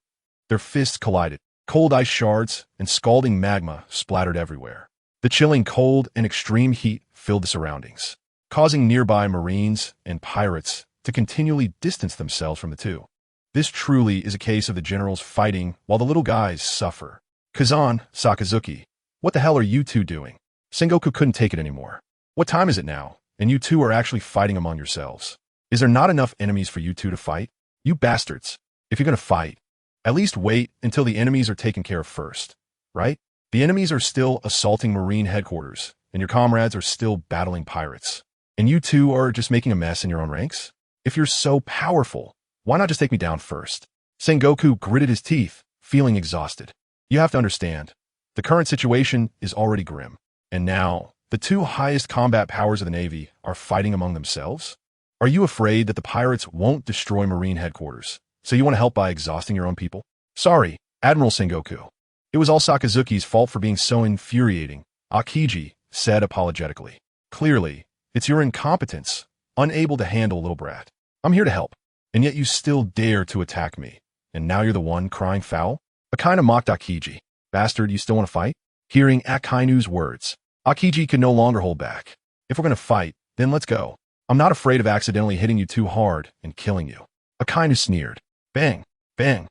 Their fists collided. Cold ice shards and scalding magma splattered everywhere. The chilling cold and extreme heat filled the surroundings, causing nearby Marines and pirates to continually distance themselves from the two. This truly is a case of the generals fighting while the little guys suffer. Kazan, Sakazuki, what the hell are you two doing? Sengoku couldn't take it anymore. What time is it now? And you two are actually fighting among yourselves. Is there not enough enemies for you two to fight? You bastards. If you're going to fight, at least wait until the enemies are taken care of first, right? The enemies are still assaulting Marine headquarters, and your comrades are still battling pirates. And you two are just making a mess in your own ranks? If you're so powerful, why not just take me down first? Sengoku gritted his teeth, feeling exhausted. You have to understand, the current situation is already grim. And now, the two highest combat powers of the Navy are fighting among themselves? Are you afraid that the pirates won't destroy Marine headquarters, so you want to help by exhausting your own people? Sorry, Admiral Sengoku. It was all Sakazuki's fault for being so infuriating, Akiji said apologetically. Clearly, it's your incompetence, unable to handle a little brat. I'm here to help, and yet you still dare to attack me, and now you're the one crying foul? Akainu mocked Akiji. Bastard, you still want to fight? Hearing Akainu's words, Akiji could no longer hold back. If we're going to fight, then let's go. I'm not afraid of accidentally hitting you too hard and killing you. Akainu sneered. Bang, bang.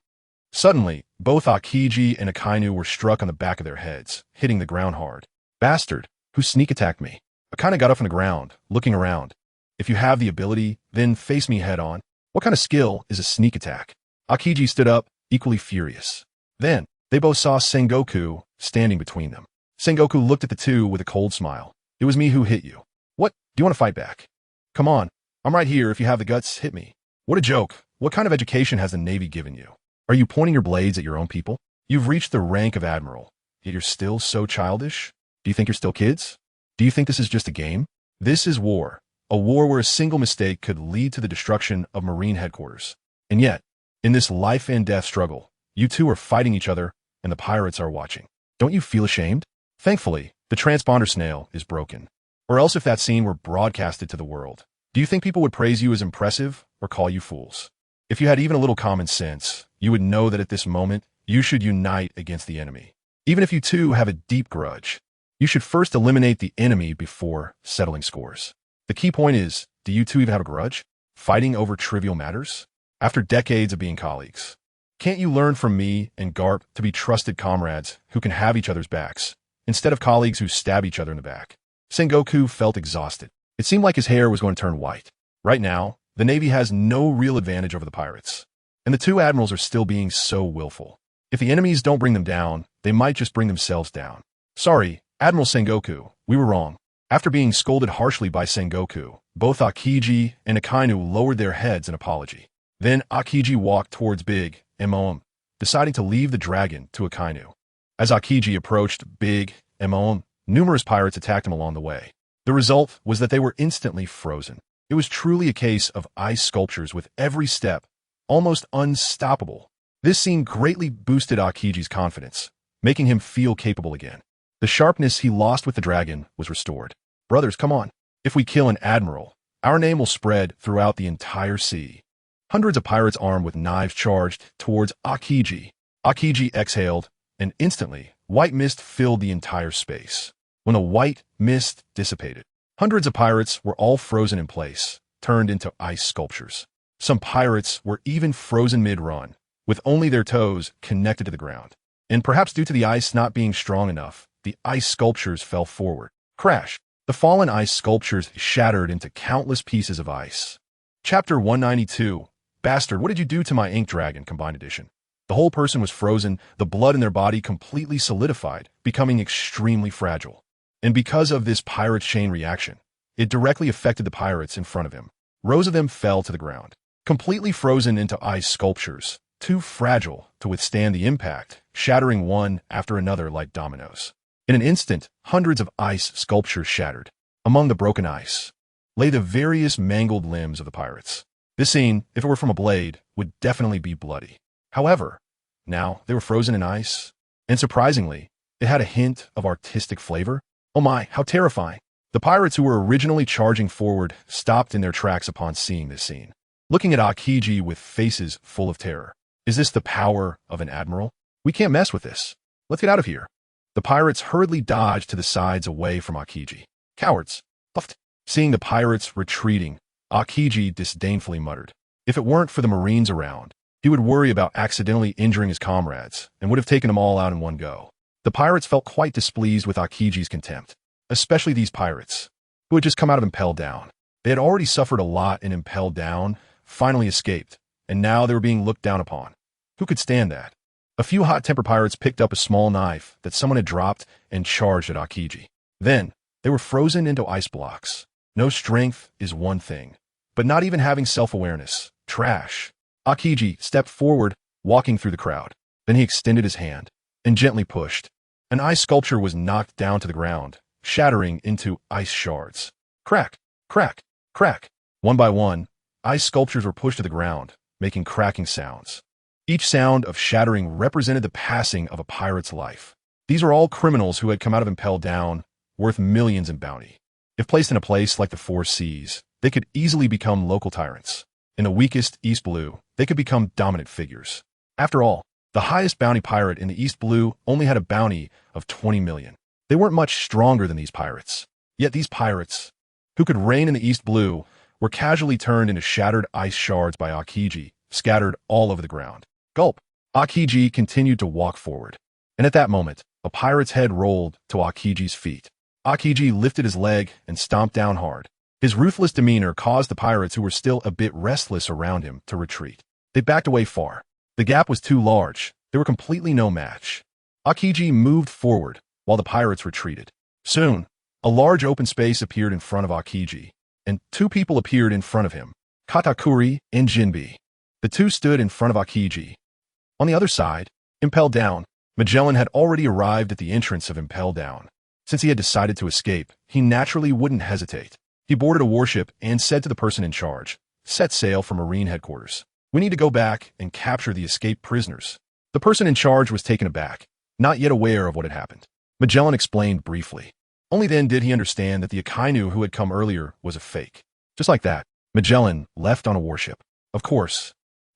Suddenly, both Akiji and Akainu were struck on the back of their heads, hitting the ground hard. Bastard, who sneak attacked me? Akainu got up from the ground, looking around. If you have the ability, then face me head on. What kind of skill is a sneak attack? Akiji stood up, equally furious. Then, they both saw Sengoku standing between them. Sengoku looked at the two with a cold smile. It was me who hit you. What? Do you want to fight back? Come on. I'm right here. If you have the guts, hit me. What a joke. What kind of education has the Navy given you? Are you pointing your blades at your own people? You've reached the rank of admiral, yet you're still so childish? Do you think you're still kids? Do you think this is just a game? This is war. A war where a single mistake could lead to the destruction of Marine headquarters. And yet, in this life and death struggle, you two are fighting each other, and the pirates are watching. Don't you feel ashamed? Thankfully, the transponder snail is broken. Or else if that scene were broadcasted to the world, do you think people would praise you as impressive or call you fools? If you had even a little common sense, you would know that at this moment, you should unite against the enemy. Even if you two have a deep grudge, you should first eliminate the enemy before settling scores. The key point is, do you two even have a grudge? Fighting over trivial matters? After decades of being colleagues, can't you learn from me and Garp to be trusted comrades who can have each other's backs, instead of colleagues who stab each other in the back? Sengoku felt exhausted. It seemed like his hair was going to turn white. Right now, the Navy has no real advantage over the pirates, and the two admirals are still being so willful. If the enemies don't bring them down, they might just bring themselves down. Sorry, Admiral Sengoku, we were wrong. After being scolded harshly by Sengoku, both Akiji and Akainu lowered their heads in apology. Then Akiji walked towards Big Moom, deciding to leave the dragon to Akainu. As Akiji approached Big Moom, numerous pirates attacked him along the way. The result was that they were instantly frozen. It was truly a case of ice sculptures with every step, almost unstoppable. This scene greatly boosted Akiji's confidence, making him feel capable again. The sharpness he lost with the dragon was restored. Brothers, come on. If we kill an admiral, our name will spread throughout the entire sea. Hundreds of pirates armed with knives charged towards Akiji. Akiji exhaled, and instantly, white mist filled the entire space. When the white mist dissipated, hundreds of pirates were all frozen in place, turned into ice sculptures. Some pirates were even frozen mid-run, with only their toes connected to the ground. And perhaps due to the ice not being strong enough, the ice sculptures fell forward. Crash! The fallen ice sculptures shattered into countless pieces of ice. Chapter 192. Bastard, what did you do to my ink dragon? Combined edition. The whole person was frozen, the blood in their body completely solidified, becoming extremely fragile. And because of this pirate's chain reaction, it directly affected the pirates in front of him. Rows of them fell to the ground, completely frozen into ice sculptures, too fragile to withstand the impact, shattering one after another like dominoes. In an instant, hundreds of ice sculptures shattered. Among the broken ice lay the various mangled limbs of the pirates. This scene, if it were from a blade, would definitely be bloody. However, now they were frozen in ice, and surprisingly, it had a hint of artistic flavor. Oh my, how terrifying. The pirates who were originally charging forward stopped in their tracks upon seeing this scene, looking at Akiji with faces full of terror. Is this the power of an admiral? We can't mess with this. Let's get out of here. The pirates hurriedly dodged to the sides away from Akiji. Cowards. Puffed. Seeing the pirates retreating, Akiji disdainfully muttered. If it weren't for the Marines around, he would worry about accidentally injuring his comrades and would have taken them all out in one go. The pirates felt quite displeased with Akiji's contempt, especially these pirates, who had just come out of Impelled Down. They had already suffered a lot in Impelled Down, finally escaped, and now they were being looked down upon. Who could stand that? A few hot-tempered pirates picked up a small knife that someone had dropped and charged at Akiji. Then, they were frozen into ice blocks. No strength is one thing, but not even having self-awareness. Trash. Akiji stepped forward, walking through the crowd. Then he extended his hand and gently pushed. An ice sculpture was knocked down to the ground, shattering into ice shards. Crack, crack, crack. One by one, ice sculptures were pushed to the ground, making cracking sounds. Each sound of shattering represented the passing of a pirate's life. These are all criminals who had come out of Impel Down, worth millions in bounty. If placed in a place like the Four Seas, they could easily become local tyrants. In the weakest East Blue, they could become dominant figures. After all, the highest bounty pirate in the East Blue only had a bounty of 20 million. They weren't much stronger than these pirates. Yet these pirates, who could reign in the East Blue, were casually turned into shattered ice shards by Aokiji, scattered all over the ground. Gulp. Aokiji continued to walk forward. And at that moment, a pirate's head rolled to Aokiji's feet. Aokiji lifted his leg and stomped down hard. His ruthless demeanor caused the pirates who were still a bit restless around him to retreat. They backed away far. The gap was too large. They were completely no match. Aokiji moved forward, while the pirates retreated. Soon, a large open space appeared in front of Aokiji, and two people appeared in front of him, Katakuri and Jinbe. The two stood in front of Aokiji. On the other side, Impel Down, Magellan had already arrived at the entrance of Impel Down. Since he had decided to escape, he naturally wouldn't hesitate. He boarded a warship and said to the person in charge, "Set sail for Marine headquarters. We need to go back and capture the escaped prisoners." The person in charge was taken aback, not yet aware of what had happened. Magellan explained briefly. Only then did he understand that the Akainu who had come earlier was a fake. Just like that, Magellan left on a warship. Of course,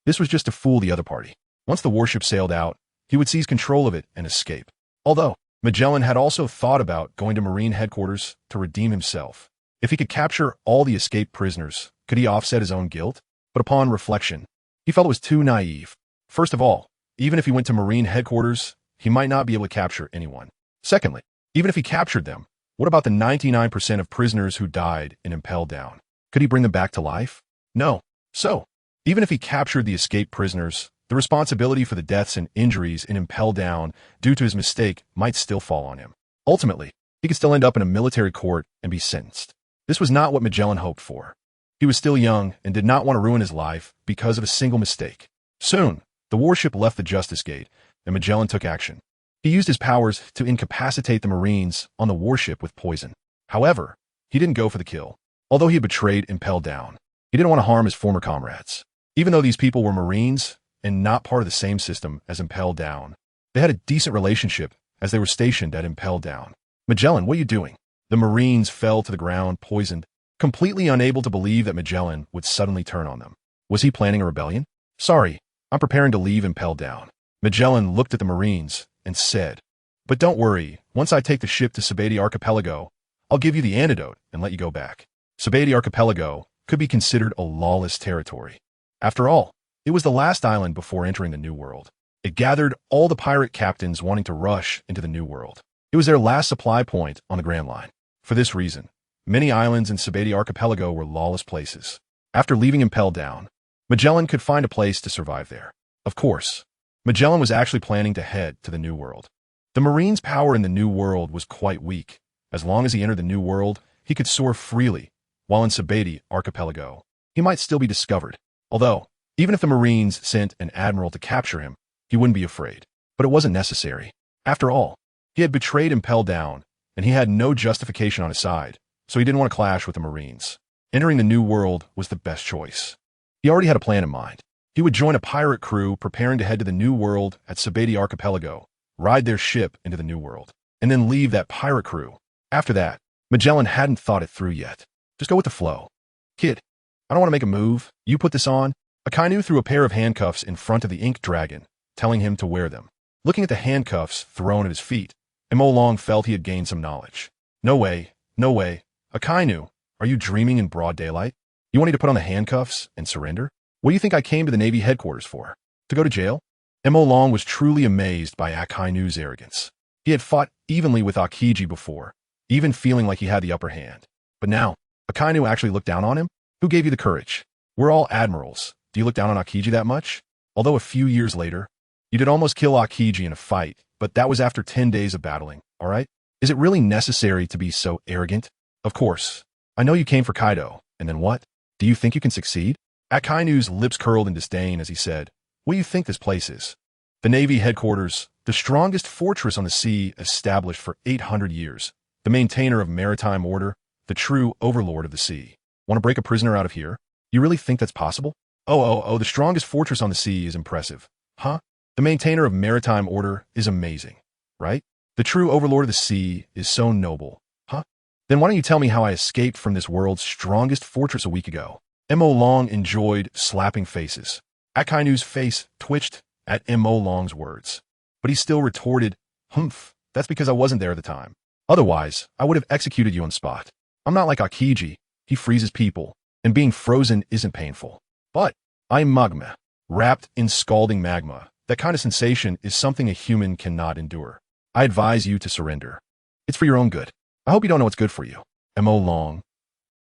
this was just to fool the other party. Once the warship sailed out, he would seize control of it and escape. Although, Magellan had also thought about going to Marine headquarters to redeem himself. If he could capture all the escaped prisoners, could he offset his own guilt? But upon reflection, he felt it was too naive. First of all, even if he went to Marine headquarters, he might not be able to capture anyone. Secondly, even if he captured them, what about the 99% of prisoners who died in Impel Down? Could he bring them back to life? No. So, even if he captured the escaped prisoners, the responsibility for the deaths and injuries in Impel Down due to his mistake might still fall on him. Ultimately, he could still end up in a military court and be sentenced. This was not what Magellan hoped for. He was still young and did not want to ruin his life because of a single mistake. Soon, the warship left the Justice Gate, and Magellan took action. He used his powers to incapacitate the Marines on the warship with poison. However, he didn't go for the kill. Although he had betrayed Impel Down, he didn't want to harm his former comrades. Even though these people were Marines and not part of the same system as Impel Down, they had a decent relationship as they were stationed at Impel Down. "Magellan, what are you doing?" The Marines fell to the ground, poisoned, completely unable to believe that Magellan would suddenly turn on them. Was he planning a rebellion? "Sorry, I'm preparing to leave Impel Down." Magellan looked at the Marines and said, "But don't worry, once I take the ship to Sentencedto Archipelago, I'll give you the antidote and let you go back." Sentencedto Archipelago could be considered a lawless territory. After all, it was the last island before entering the New World. It gathered all the pirate captains wanting to rush into the New World. It was their last supply point on the Grand Line. For this reason, many islands in Sentencedto Archipelago were lawless places. After leaving Impel Down, Magellan could find a place to survive there. Of course, Magellan was actually planning to head to the New World. The Marines' power in the New World was quite weak. As long as he entered the New World, he could soar freely, while in Sentencedto Archipelago, he might still be discovered. Although, even if the Marines sent an admiral to capture him, he wouldn't be afraid. But it wasn't necessary. After all, he had betrayed Impel Down, and he had no justification on his side, so he didn't want to clash with the Marines. Entering the New World was the best choice. He already had a plan in mind. He would join a pirate crew preparing to head to the New World at Sentencedto Archipelago, ride their ship into the New World, and then leave that pirate crew. After that, Magellan hadn't thought it through yet. Just go with the flow. "Kid, I don't want to make a move. You put this on." Akainu threw a pair of handcuffs in front of the ink dragon, telling him to wear them. Looking at the handcuffs thrown at his feet, Imolong felt he had gained some knowledge. No way, no way. "Akainu, are you dreaming in broad daylight? You want me to put on the handcuffs and surrender? What do you think I came to the Navy headquarters for? To go to jail?" Imolong was truly amazed by Akainu's arrogance. He had fought evenly with Aokiji before, even feeling like he had the upper hand. But now, Akainu actually looked down on him? Who gave you the courage? We're all admirals. Do you look down on Aokiji that much? Although a few years later, you did almost kill Aokiji in a fight, but that was after 10 days of battling, all right? Is it really necessary to be so arrogant? Of course. I know you came for Kaido, and then what? Do you think you can succeed? Akainu's lips curled in disdain as he said, "What do you think this place is?" The Navy headquarters, the strongest fortress on the sea established for 800 years, the maintainer of maritime order, the true overlord of the sea. Want to break a prisoner out of here? You really think that's possible? Oh, the strongest fortress on the sea is impressive. Huh? The maintainer of maritime order is amazing, right? The true overlord of the sea is so noble. Huh? Then why don't you tell me how I escaped from this world's strongest fortress a week ago? M.O. Long enjoyed slapping faces. Akainu's face twitched at M.O. Long's words. But he still retorted, "Humph, that's because I wasn't there at the time. Otherwise, I would have executed you on the spot. I'm not like Akiji. He freezes people, and being frozen isn't painful. But I'm magma, wrapped in scalding magma. That kind of sensation is something a human cannot endure. I advise you to surrender. It's for your own good. I hope you don't know what's good for you." M.O. Long.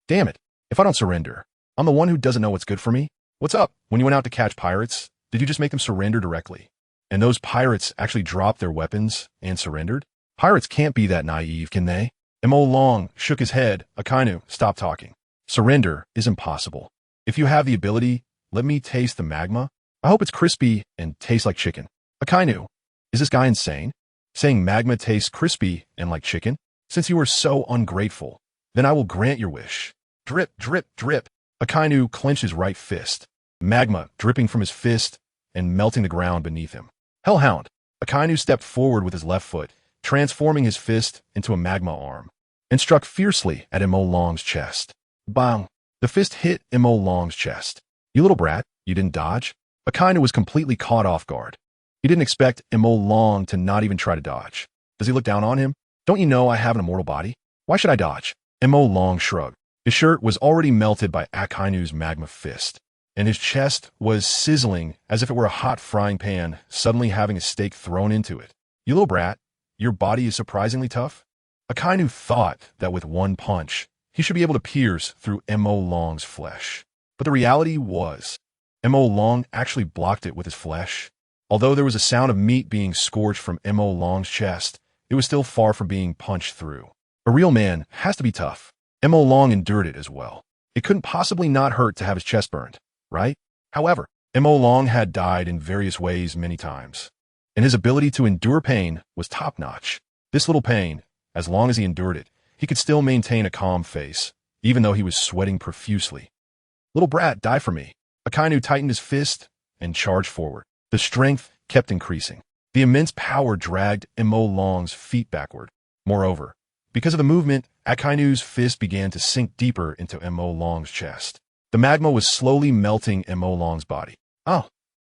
Damn it. If I don't surrender, I'm the one who doesn't know what's good for me. What's up? When you went out to catch pirates, did you just make them surrender directly? And those pirates actually dropped their weapons and surrendered? Pirates can't be that naive, can they? M.O. Long shook his head. Akainu, stop talking. Surrender is impossible. If you have the ability, let me taste the magma. I hope it's crispy and tastes like chicken. Akainu, is this guy insane? Saying magma tastes crispy and like chicken? Since you are so ungrateful, then I will grant your wish. Drip, drip, drip. Akainu clenched his right fist, magma dripping from his fist and melting the ground beneath him. Hellhound. Akainu stepped forward with his left foot, transforming his fist into a magma arm, and struck fiercely at M.O. Long's chest. Bang! The fist hit M.O. Long's chest. You little brat, you didn't dodge? Akainu was completely caught off guard. He didn't expect M.O. Long to not even try to dodge. Does he look down on him? Don't you know I have an immortal body? Why should I dodge? M.O. Long shrugged. His shirt was already melted by Akainu's magma fist, and his chest was sizzling as if it were a hot frying pan suddenly having a steak thrown into it. You little brat, your body is surprisingly tough? Akainu thought that with one punch, he should be able to pierce through M.O. Long's flesh. But the reality was, M.O. Long actually blocked it with his flesh. Although there was a sound of meat being scorched from M.O. Long's chest, it was still far from being punched through. A real man has to be tough. M.O. Long endured it as well. It couldn't possibly not hurt to have his chest burned, right? However, M.O. Long had died in various ways many times, and his ability to endure pain was top-notch. This little pain, as long as he endured it, he could still maintain a calm face, even though he was sweating profusely. Little brat, die for me. Akainu tightened his fist and charged forward. The strength kept increasing. The immense power dragged M.O. Long's feet backward. Moreover, because of the movement, Akainu's fist began to sink deeper into M.O. Long's chest. The magma was slowly melting M.O. Long's body. Oh,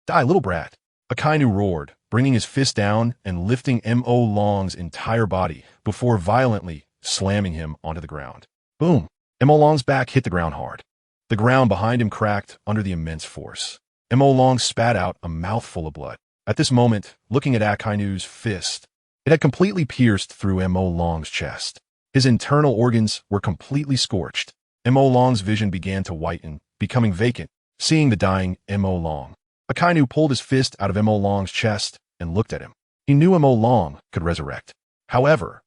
die, little brat. Akainu roared, bringing his fist down and lifting M.O. Long's entire body before violently slamming him onto the ground. Boom! M.O. Long's back hit the ground hard. The ground behind him cracked under the immense force. M.O. Long spat out a mouthful of blood. At this moment, looking at Akainu's fist, it had completely pierced through M.O. Long's chest. His internal organs were completely scorched. M.O. Long's vision began to whiten, becoming vacant, seeing the dying M.O. Long. Akainu pulled his fist out of M.O. Long's chest and looked at him. He knew M.O. Long could resurrect. However,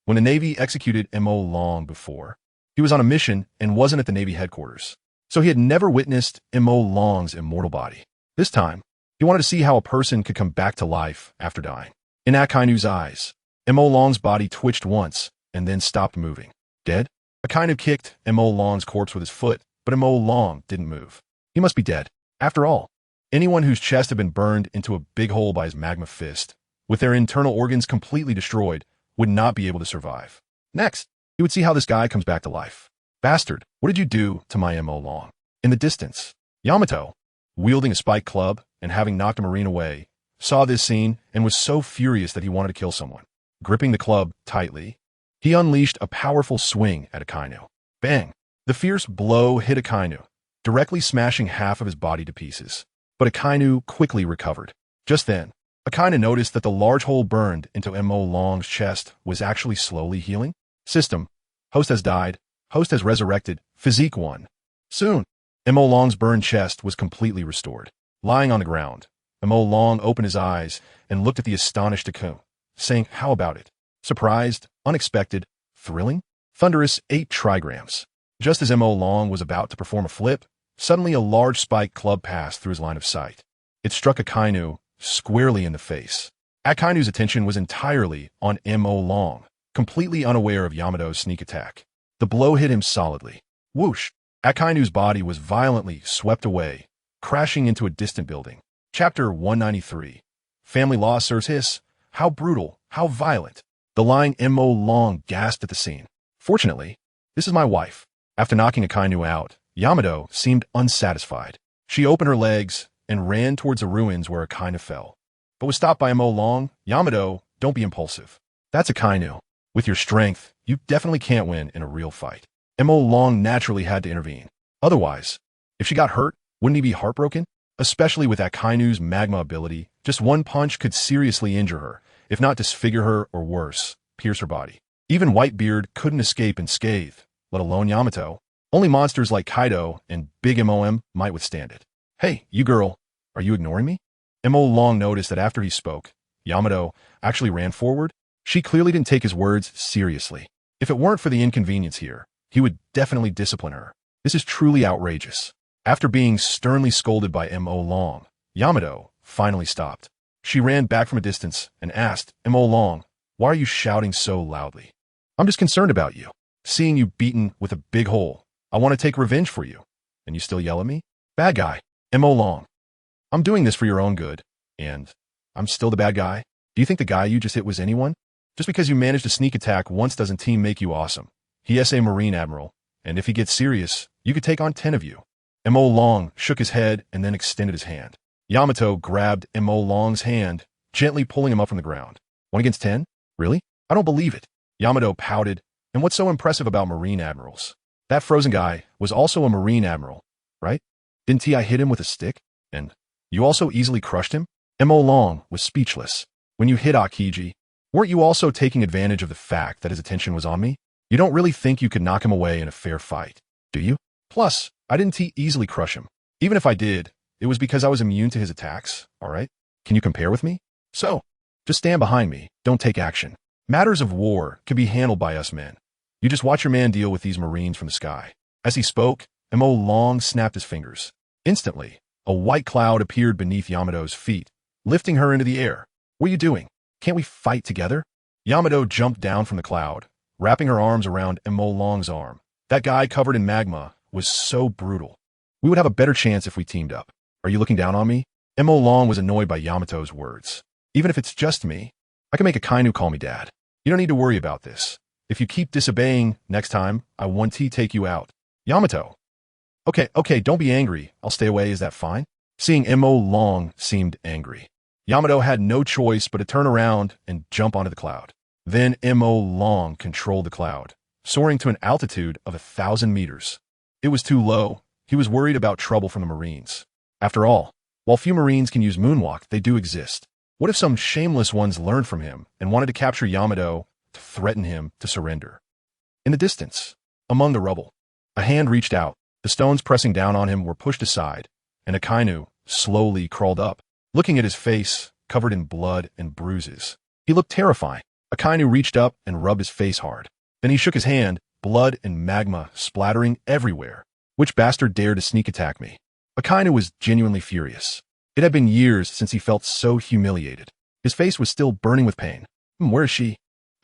when the Navy executed M.O. Long before, he was on a mission and wasn't at the Navy headquarters, so he had never witnessed M.O. Long's immortal body. This time, he wanted to see how a person could come back to life after dying. In Akainu's eyes, M.O. Long's body twitched once and then stopped moving. Dead? Akainu kicked M.O. Long's corpse with his foot, but M.O. Long didn't move. He must be dead. After all, anyone whose chest had been burned into a big hole by his magma fist, with their internal organs completely destroyed, would not be able to survive. Next, he would see how this guy comes back to life. Bastard, what did you do to my M.O. Long? In the distance, Yamato, wielding a spiked club and having knocked a marine away, saw this scene and was so furious that he wanted to kill someone. Gripping the club tightly, he unleashed a powerful swing at Akainu. Bang! The fierce blow hit Akainu, directly smashing half of his body to pieces. But Akainu quickly recovered. Just then, Akainu noticed that the large hole burned into M.O. Long's chest was actually slowly healing. System. Host has died. Host has resurrected. Physique 1. Soon, M.O. Long's burned chest was completely restored. Lying on the ground, M.O. Long opened his eyes and looked at the astonished Akainu, saying, "How about it? Surprised, unexpected, thrilling, thunderous 8 trigrams." Just as M.O. Long was about to perform a flip, suddenly a large spiked club passed through his line of sight. It struck Akainu squarely in the face. Akainu's attention was entirely on M.O. Long, completely unaware of Yamato's sneak attack. The blow hit him solidly. Whoosh! Akainu's body was violently swept away, crashing into a distant building. Chapter 193. Family law serves hiss. How brutal, how violent. The lying Mo Long gasped at the scene. Fortunately, this is my wife. After knocking Akainu out, Yamato seemed unsatisfied. She opened her legs and ran towards the ruins where Akainu fell, but was stopped by Mo Long. Yamato, don't be impulsive. That's Akainu. With your strength, you definitely can't win in a real fight. Mo Long naturally had to intervene. Otherwise, if she got hurt, wouldn't he be heartbroken? Especially with Akainu's magma ability, just one punch could seriously injure her, if not disfigure her or worse, pierce her body. Even Whitebeard couldn't escape unscathed, let alone Yamato. Only monsters like Kaido and Big MOM might withstand it. Hey, you girl, are you ignoring me? Mo Long noticed that after he spoke, Yamato actually ran forward. She clearly didn't take his words seriously. If it weren't for the inconvenience here, he would definitely discipline her. This is truly outrageous. After being sternly scolded by Mo Long, Yamato finally stopped. She ran back from a distance and asked, Mo Long, why are you shouting so loudly? I'm just concerned about you. Seeing you beaten with a big hole. I want to take revenge for you. And you still yell at me? Bad guy. Mo Long. I'm doing this for your own good. And I'm still the bad guy? Do you think the guy you just hit was anyone? Just because you managed a sneak attack once doesn't team make you awesome. He is a Marine Admiral, and if he gets serious, you could take on 10 of you. Mo Long shook his head and then extended his hand. Yamato grabbed Mo Long's hand, gently pulling him up from the ground. 1 against 10? Really? I don't believe it. Yamato pouted. And what's so impressive about Marine Admirals? That frozen guy was also a Marine Admiral, right? Didn't I hit him with a stick? And you also easily crushed him? Mo Long was speechless. When you hit Akiji, weren't you also taking advantage of the fact that his attention was on me? You don't really think you could knock him away in a fair fight, do you? Plus, I didn't easily crush him. Even if I did, it was because I was immune to his attacks, all right? Can you compare with me? So, just stand behind me, don't take action. Matters of war can be handled by us men. You just watch your man deal with these Marines from the sky. As he spoke, Mo Long snapped his fingers. Instantly, a white cloud appeared beneath Yamato's feet, lifting her into the air. What are you doing? Can't we fight together? Yamato jumped down from the cloud, wrapping her arms around Mo Long's arm. That guy covered in magma was so brutal. We would have a better chance if we teamed up. Are you looking down on me? Mo Long was annoyed by Yamato's words. Even if it's just me, I can make Akainu call me dad. You don't need to worry about this. If you keep disobeying, next time, I want to take you out. Yamato. Okay, don't be angry. I'll stay away, is that fine? Seeing Mo Long seemed angry. Yamato had no choice but to turn around and jump onto the cloud. Then Mo Long controlled the cloud, soaring to an altitude of 1,000 meters. It was too low. He was worried about trouble from the Marines. After all, while few Marines can use moonwalk, they do exist. What if some shameless ones learned from him and wanted to capture Yamato to threaten him to surrender? In the distance, among the rubble, a hand reached out. The stones pressing down on him were pushed aside, and Akainu slowly crawled up, looking at his face covered in blood and bruises. He looked terrifying. Akainu reached up and rubbed his face hard. Then he shook his hand, blood and magma splattering everywhere. Which bastard dared to sneak attack me? Akainu was genuinely furious. It had been years since he felt so humiliated. His face was still burning with pain. Where is she?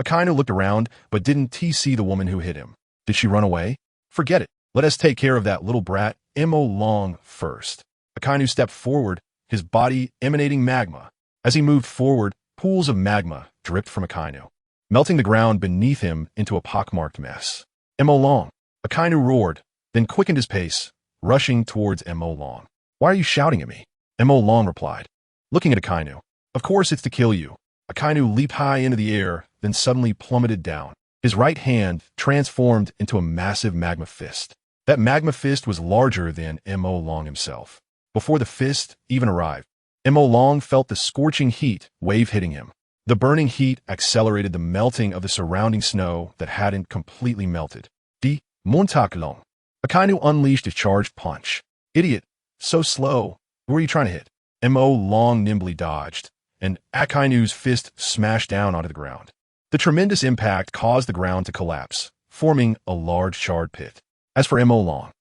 Akainu looked around, but didn't see the woman who hit him. Did she run away? Forget it. Let us take care of that little brat, Mo Long, first. Akainu stepped forward, his body emanating magma. As he moved forward, pools of magma dripped from Akainu, melting the ground beneath him into a pockmarked mess. Mo Long. Akainu roared, then quickened his pace, rushing towards Mo Long. Why are you shouting at me? Mo Long replied, looking at Akainu. Of course it's to kill you. Akainu leaped high into the air, then suddenly plummeted down. His right hand transformed into a massive magma fist. That magma fist was larger than Mo Long himself. Before the fist even arrived, Mo Long felt the scorching heat wave hitting him. The burning heat accelerated the melting of the surrounding snow that hadn't completely melted. D. Montak Long. Akainu unleashed a charged punch. Idiot. So slow. Who are you trying to hit? Mo Long nimbly dodged, and Akainu's fist smashed down onto the ground. The tremendous impact caused the ground to collapse, forming a large charred pit. As for Mo Long,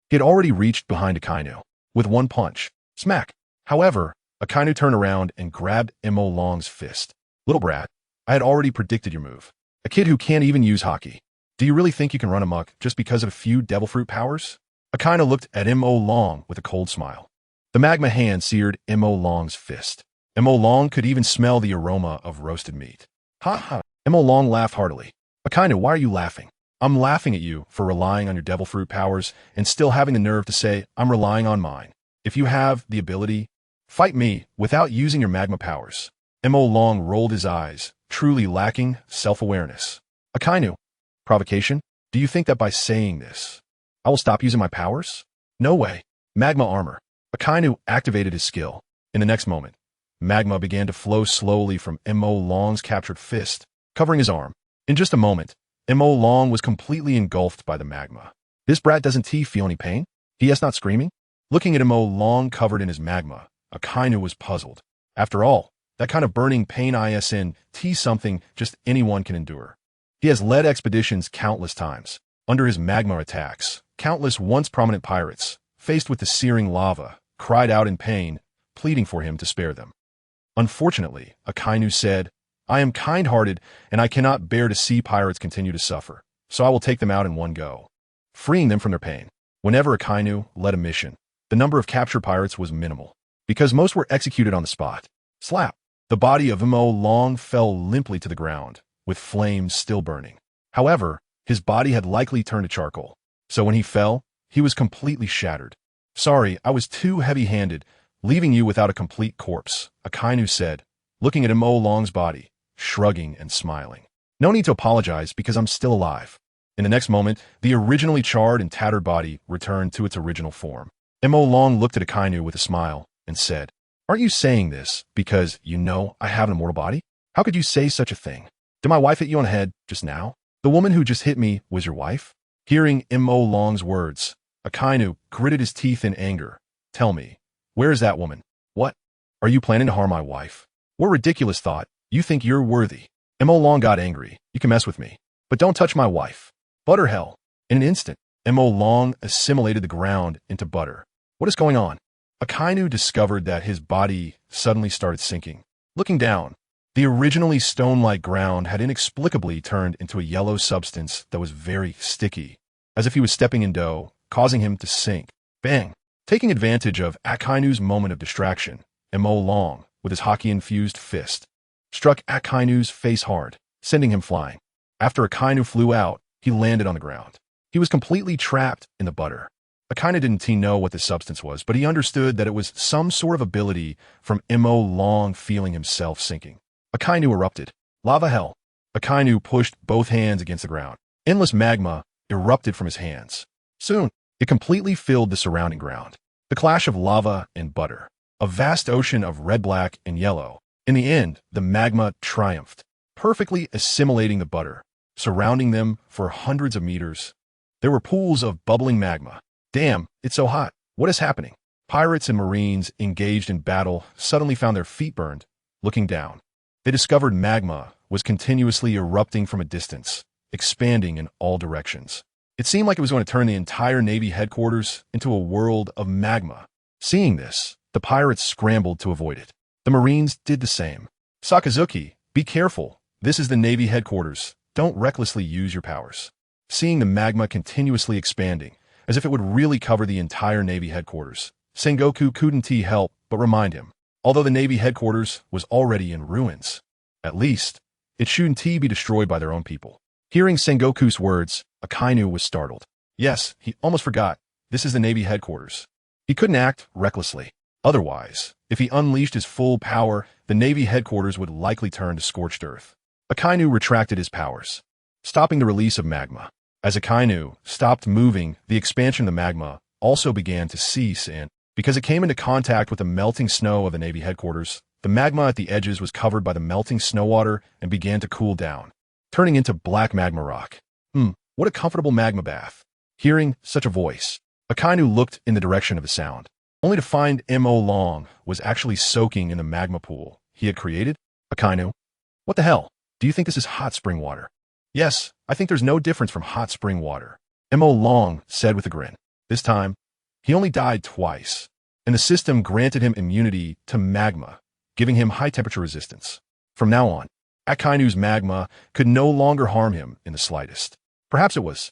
he had already reached behind Akainu with one punch. Smack. However, Akainu turned around and grabbed Mo Long's fist. Little brat, I had already predicted your move. A kid who can't even use hockey. Do you really think you can run amok just because of a few devil fruit powers? Akainu looked at Mo Long with a cold smile. The magma hand seared Mo Long's fist. Mo Long could even smell the aroma of roasted meat. Ha ha. Emo Long laughed heartily. Akainu, why are you laughing? I'm laughing at you for relying on your devil fruit powers and still having the nerve to say, I'm relying on mine. If you have the ability, fight me without using your magma powers. Emo Long rolled his eyes, truly lacking self-awareness. Akainu, provocation? Do you think that by saying this, I will stop using my powers? No way. Magma armor. Akainu activated his skill. In the next moment, magma began to flow slowly from Emo Long's captured fist, covering his arm. In just a moment, Emo Long was completely engulfed by the magma. This brat doesn't he feel any pain? He is not screaming? Looking at Emo Long covered in his magma, Akainu was puzzled. After all, that kind of burning pain isn't something just anyone can endure. He has led expeditions countless times. Under his magma attacks, countless once prominent pirates, faced with the searing lava, cried out in pain, pleading for him to spare them. Unfortunately, Akainu said, I am kind-hearted and I cannot bear to see pirates continue to suffer, so I will take them out in one go, freeing them from their pain. Whenever Akainu led a mission, the number of captured pirates was minimal, because most were executed on the spot. Slap! The body of Emo Long fell limply to the ground, with flames still burning. However, his body had likely turned to charcoal, so when he fell, he was completely shattered. Sorry, I was too heavy-handed, leaving you without a complete corpse, Akainu said, looking at Emo Long's body, shrugging and smiling. No need to apologize because I'm still alive. In the next moment, the originally charred and tattered body returned to its original form. Emo Long looked at Akainu with a smile and said, Aren't you saying this because you know I have an immortal body? How could you say such a thing? Did my wife hit you on the head just now? The woman who just hit me was your wife? Hearing Emo Long's words, Akainu gritted his teeth in anger. Tell me, where is that woman? What? Are you planning to harm my wife? What ridiculous thought. You think you're worthy. Emo Long got angry. You can mess with me, but don't touch my wife. Butter hell. In an instant, Emo Long assimilated the ground into butter. What is going on? Akainu discovered that his body suddenly started sinking. Looking down, the originally stone-like ground had inexplicably turned into a yellow substance that was very sticky, as if he was stepping in dough, causing him to sink. Bang! Taking advantage of Akainu's moment of distraction, Emo Long, with his hockey-infused fist, struck Akainu's face hard, sending him flying. After Akainu flew out, he landed on the ground. He was completely trapped in the butter. Akainu didn't know what this substance was, but he understood that it was some sort of ability from Emo Long feeling himself sinking. Akainu erupted. Lava hell. Akainu pushed both hands against the ground. Endless magma erupted from his hands. Soon, it completely filled the surrounding ground. The clash of lava and butter. A vast ocean of red, black, and yellow. In the end, the magma triumphed, perfectly assimilating the butter, surrounding them for hundreds of meters. There were pools of bubbling magma. Damn, it's so hot. What is happening? Pirates and Marines engaged in battle suddenly found their feet burned. Looking down, they discovered magma was continuously erupting from a distance, expanding in all directions. It seemed like it was going to turn the entire Navy headquarters into a world of magma. Seeing this, the pirates scrambled to avoid it. The Marines did the same. Sakazuki, be careful. This is the Navy headquarters. Don't recklessly use your powers. Seeing the magma continuously expanding, as if it would really cover the entire Navy headquarters, Sengoku couldn't help but remind him, although the Navy headquarters was already in ruins, at least, it shouldn't be destroyed by their own people. Hearing Sengoku's words, Akainu was startled. Yes, he almost forgot. This is the Navy headquarters. He couldn't act recklessly. Otherwise, if he unleashed his full power, the Navy headquarters would likely turn to scorched earth. Akainu retracted his powers, stopping the release of magma. As Akainu stopped moving, the expansion of the magma also began to cease, and because it came into contact with the melting snow of the Navy headquarters, the magma at the edges was covered by the melting snow water and began to cool down, turning into black magma rock. What a comfortable magma bath. Hearing such a voice, Akainu looked in the direction of the sound, only to find Emo Long was actually soaking in the magma pool he had created. Akainu, what the hell? Do you think this is hot spring water? Yes, I think there's no difference from hot spring water, Emo Long said with a grin. This time, he only died twice, and the system granted him immunity to magma, giving him high-temperature resistance. From now on, Akainu's magma could no longer harm him in the slightest. Perhaps it was.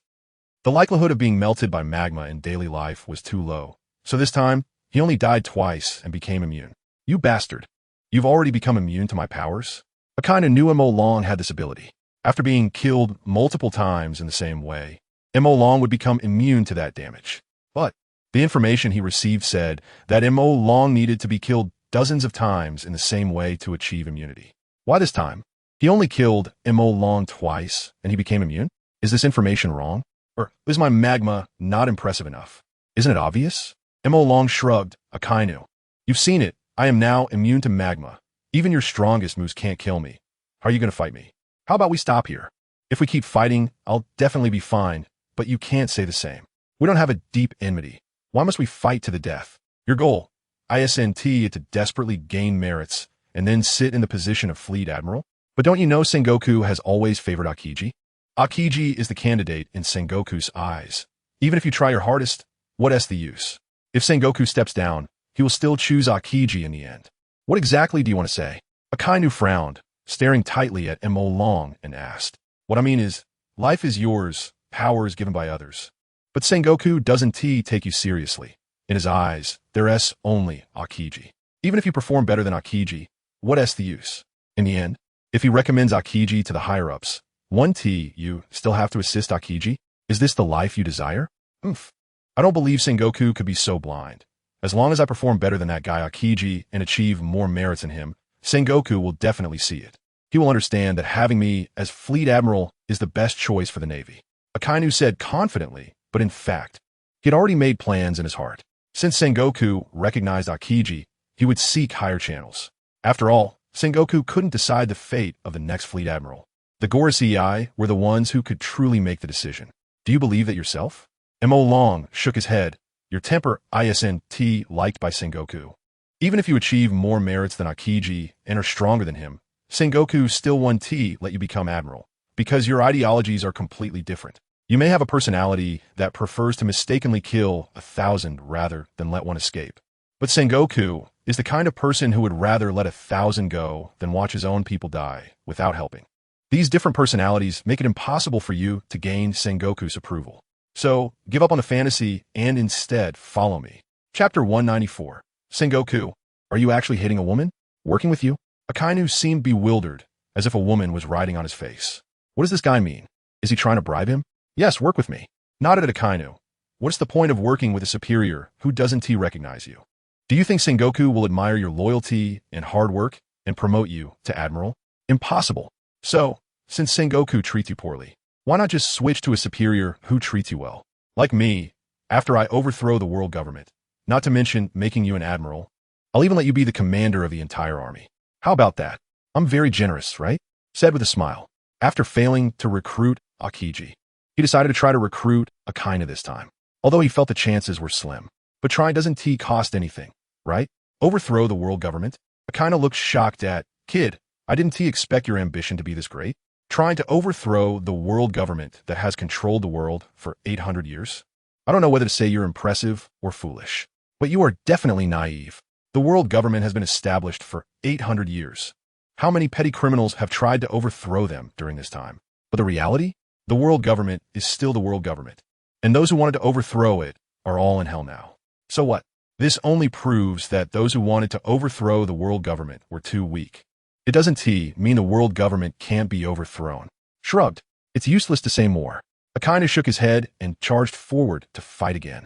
The likelihood of being melted by magma in daily life was too low, so this time, he only died twice and became immune. You bastard. You've already become immune to my powers? Akainu knew Emo Long had this ability. After being killed multiple times in the same way, Mo Long would become immune to that damage. But the information he received said that Mo Long needed to be killed dozens of times in the same way to achieve immunity. Why this time? He only killed Mo Long twice and he became immune? Is this information wrong? Or is my magma not impressive enough? Isn't it obvious? Mo Long shrugged, Akainu. You've seen it. I am now immune to magma. Even your strongest moves can't kill me. How are you going to fight me? How about we stop here? If we keep fighting, I'll definitely be fine, but you can't say the same. We don't have a deep enmity. Why must we fight to the death? Your goal, ISNT, is to desperately gain merits and then sit in the position of Fleet Admiral? But don't you know Sengoku has always favored Akiji? Akiji is the candidate in Sengoku's eyes. Even if you try your hardest, what's the use? If Sengoku steps down, he will still choose Akiji in the end. What exactly do you want to say? Akainu frowned, staring tightly at Mo Long, and asked. What I mean is, life is yours, power is given by others. But Sengoku doesn't take you seriously. In his eyes, there's only Akiji. Even if you perform better than Akiji, what's the use? In the end, if he recommends Akiji to the higher-ups, you still have to assist Akiji? Is this the life you desire? I don't believe Sengoku could be so blind. As long as I perform better than that guy Akiji and achieve more merits than him, Sengoku will definitely see it. He will understand that having me as Fleet Admiral is the best choice for the Navy. Akainu said confidently, but in fact, he had already made plans in his heart. Since Sengoku recognized Akiji, he would seek higher channels. After all, Sengoku couldn't decide the fate of the next Fleet Admiral. The Gorosei were the ones who could truly make the decision. Do you believe that yourself? Mo Long shook his head. Your temper, ISNT, liked by Sengoku. Even if you achieve more merits than Akiji and are stronger than him, Sengoku still won't let you become Admiral, because your ideologies are completely different. You may have a personality that prefers to mistakenly kill 1,000 rather than let one escape. But Sengoku is the kind of person who would rather let 1,000 go than watch his own people die without helping. These different personalities make it impossible for you to gain Sengoku's approval. So, give up on the fantasy and instead follow me. Chapter 194. Sengoku, are you actually hitting a woman? Working with you? Akainu seemed bewildered, as if a woman was riding on his face. What does this guy mean? Is he trying to bribe him? Yes, work with me. Nodded at Akainu. What's the point of working with a superior who doesn't recognize you? Do you think Sengoku will admire your loyalty and hard work and promote you to Admiral? Impossible. So, since Sengoku treats you poorly, why not just switch to a superior who treats you well? Like me, after I overthrow the world government, not to mention making you an admiral, I'll even let you be the commander of the entire army. How about that? I'm very generous, right? Said with a smile. After failing to recruit Akiji, he decided to try to recruit Akainu this time, although he felt the chances were slim. But trying doesn't cost anything, right? Overthrow the world government? Akainu looked shocked at, kid, I didn't expect your ambition to be this great. Trying to overthrow the world government that has controlled the world for 800 years? I don't know whether to say you're impressive or foolish, but you are definitely naive. The world government has been established for 800 years. How many petty criminals have tried to overthrow them during this time? But the reality? The world government is still the world government, and those who wanted to overthrow it are all in hell now. So what? This only proves that those who wanted to overthrow the world government were too weak. It doesn't mean the world government can't be overthrown. Shrugged. It's useless to say more. Akainu shook his head and charged forward to fight again.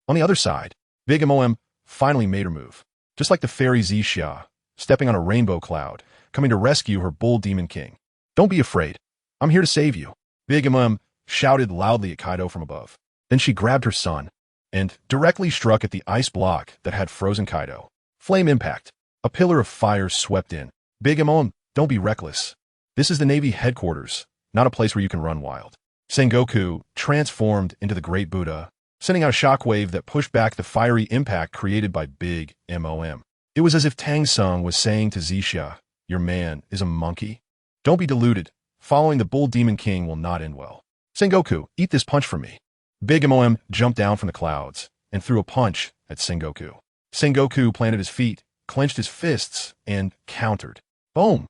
On the other side, Big Mom finally made her move. Just like the fairy Zixia, stepping on a rainbow cloud, coming to rescue her bull demon king. Don't be afraid. I'm here to save you. Big Mom shouted loudly at Kaido from above. Then she grabbed her son and directly struck at the ice block that had frozen Kaido. Flame impact. A pillar of fire swept in. Big Mom, don't be reckless. This is the Navy headquarters, not a place where you can run wild. Sengoku transformed into the Great Buddha, sending out a shockwave that pushed back the fiery impact created by Big Mom. It was as if Tang Sung was saying to Zixia, your man is a monkey. Don't be deluded. Following the Bull Demon King will not end well. Sengoku, eat this punch from me. Big Mom jumped down from the clouds and threw a punch at Sengoku. Sengoku planted his feet, clenched his fists, and countered. Boom!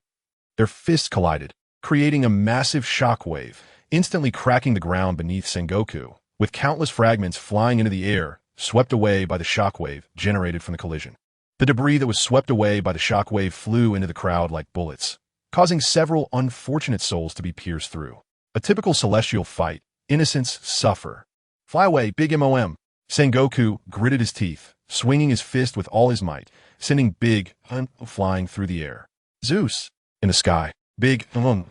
Their fists collided, creating a massive shockwave, instantly cracking the ground beneath Sengoku, with countless fragments flying into the air, swept away by the shockwave generated from the collision. The debris that was swept away by the shockwave flew into the crowd like bullets, causing several unfortunate souls to be pierced through. A typical celestial fight. Innocents suffer. Fly away, Big Mom. Sengoku gritted his teeth, swinging his fist with all his might, sending Big flying through the air. Zeus! In the sky, Big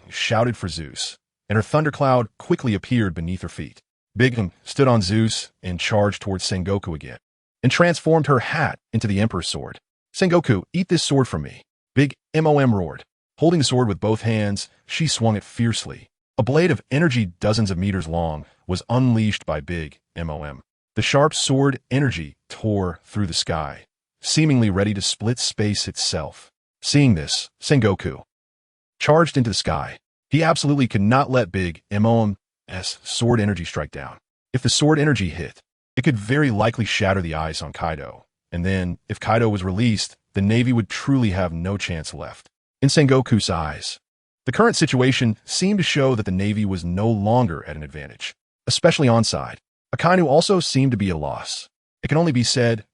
shouted for Zeus, and her thundercloud quickly appeared beneath her feet. Big stood on Zeus and charged towards Sengoku again, and transformed her hat into the Emperor's sword. Sengoku, eat this sword from me. Big Mom roared. Holding the sword with both hands, she swung it fiercely. A blade of energy dozens of meters long was unleashed by Big Mom. The sharp sword energy tore through the sky, seemingly ready to split space itself. Seeing this, Sengoku charged into the sky. He absolutely could not let Big Mom's sword energy strike down. If the sword energy hit, it could very likely shatter the ice on Kaido. And then, if Kaido was released, the Navy would truly have no chance left. In Sengoku's eyes, the current situation seemed to show that the Navy was no longer at an advantage, especially onside. Akainu also seemed to be a loss. It can only be said,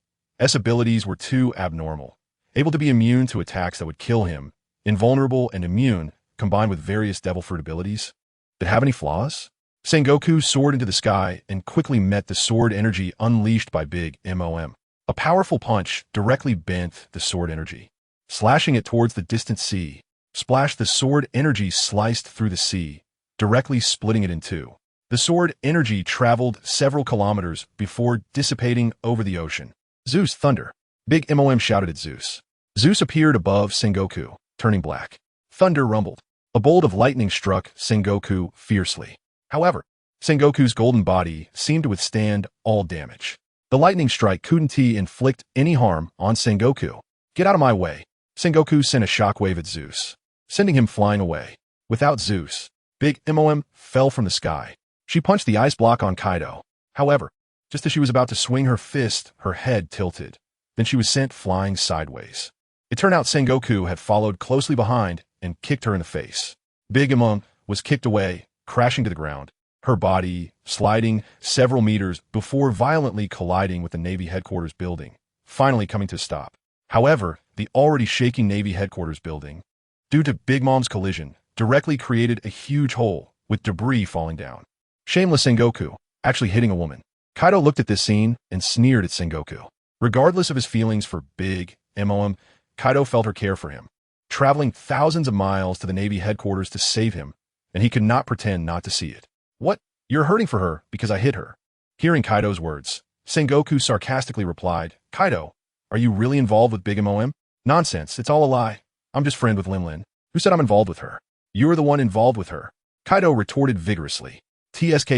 S abilities were too abnormal, able to be immune to attacks that would kill him, invulnerable and immune, combined with various devil fruit abilities. Did it have any flaws? Sengoku soared into the sky and quickly met the sword energy unleashed by Big Mom. A powerful punch directly bent the sword energy, slashing it towards the distant sea. Splash! The sword energy sliced through the sea, directly splitting it in two. The sword energy traveled several kilometers before dissipating over the ocean. Zeus, thunder! Big Mom shouted at Zeus. Zeus appeared above Sengoku, turning black. Thunder rumbled. A bolt of lightning struck Sengoku fiercely. However, Sengoku's golden body seemed to withstand all damage. The lightning strike couldn't inflict any harm on Sengoku. Get out of my way. Sengoku sent a shockwave at Zeus, sending him flying away. Without Zeus, Big Mom fell from the sky. She punched the ice block on Kaido. However, just as she was about to swing her fist, her head tilted. Then she was sent flying sideways. It turned out Sengoku had followed closely behind and kicked her in the face. Big Mom was kicked away, crashing to the ground, her body sliding several meters before violently colliding with the Navy headquarters building, finally coming to a stop. However, the already shaking Navy headquarters building, due to Big Mom's collision, directly created a huge hole with debris falling down. Shameless Sengoku, actually hitting a woman. Kaido looked at this scene and sneered at Sengoku. Regardless of his feelings for Big Mom, Kaido felt her care for him, traveling thousands of miles to the Navy headquarters to save him, and he could not pretend not to see it. What? You're hurting for her because I hit her. Hearing Kaido's words, Sengoku sarcastically replied, Kaido, are you really involved with Big Mom? Nonsense, it's all a lie. I'm just friend with Limlin. Who said I'm involved with her? You're the one involved with her. Kaido retorted vigorously. TSK.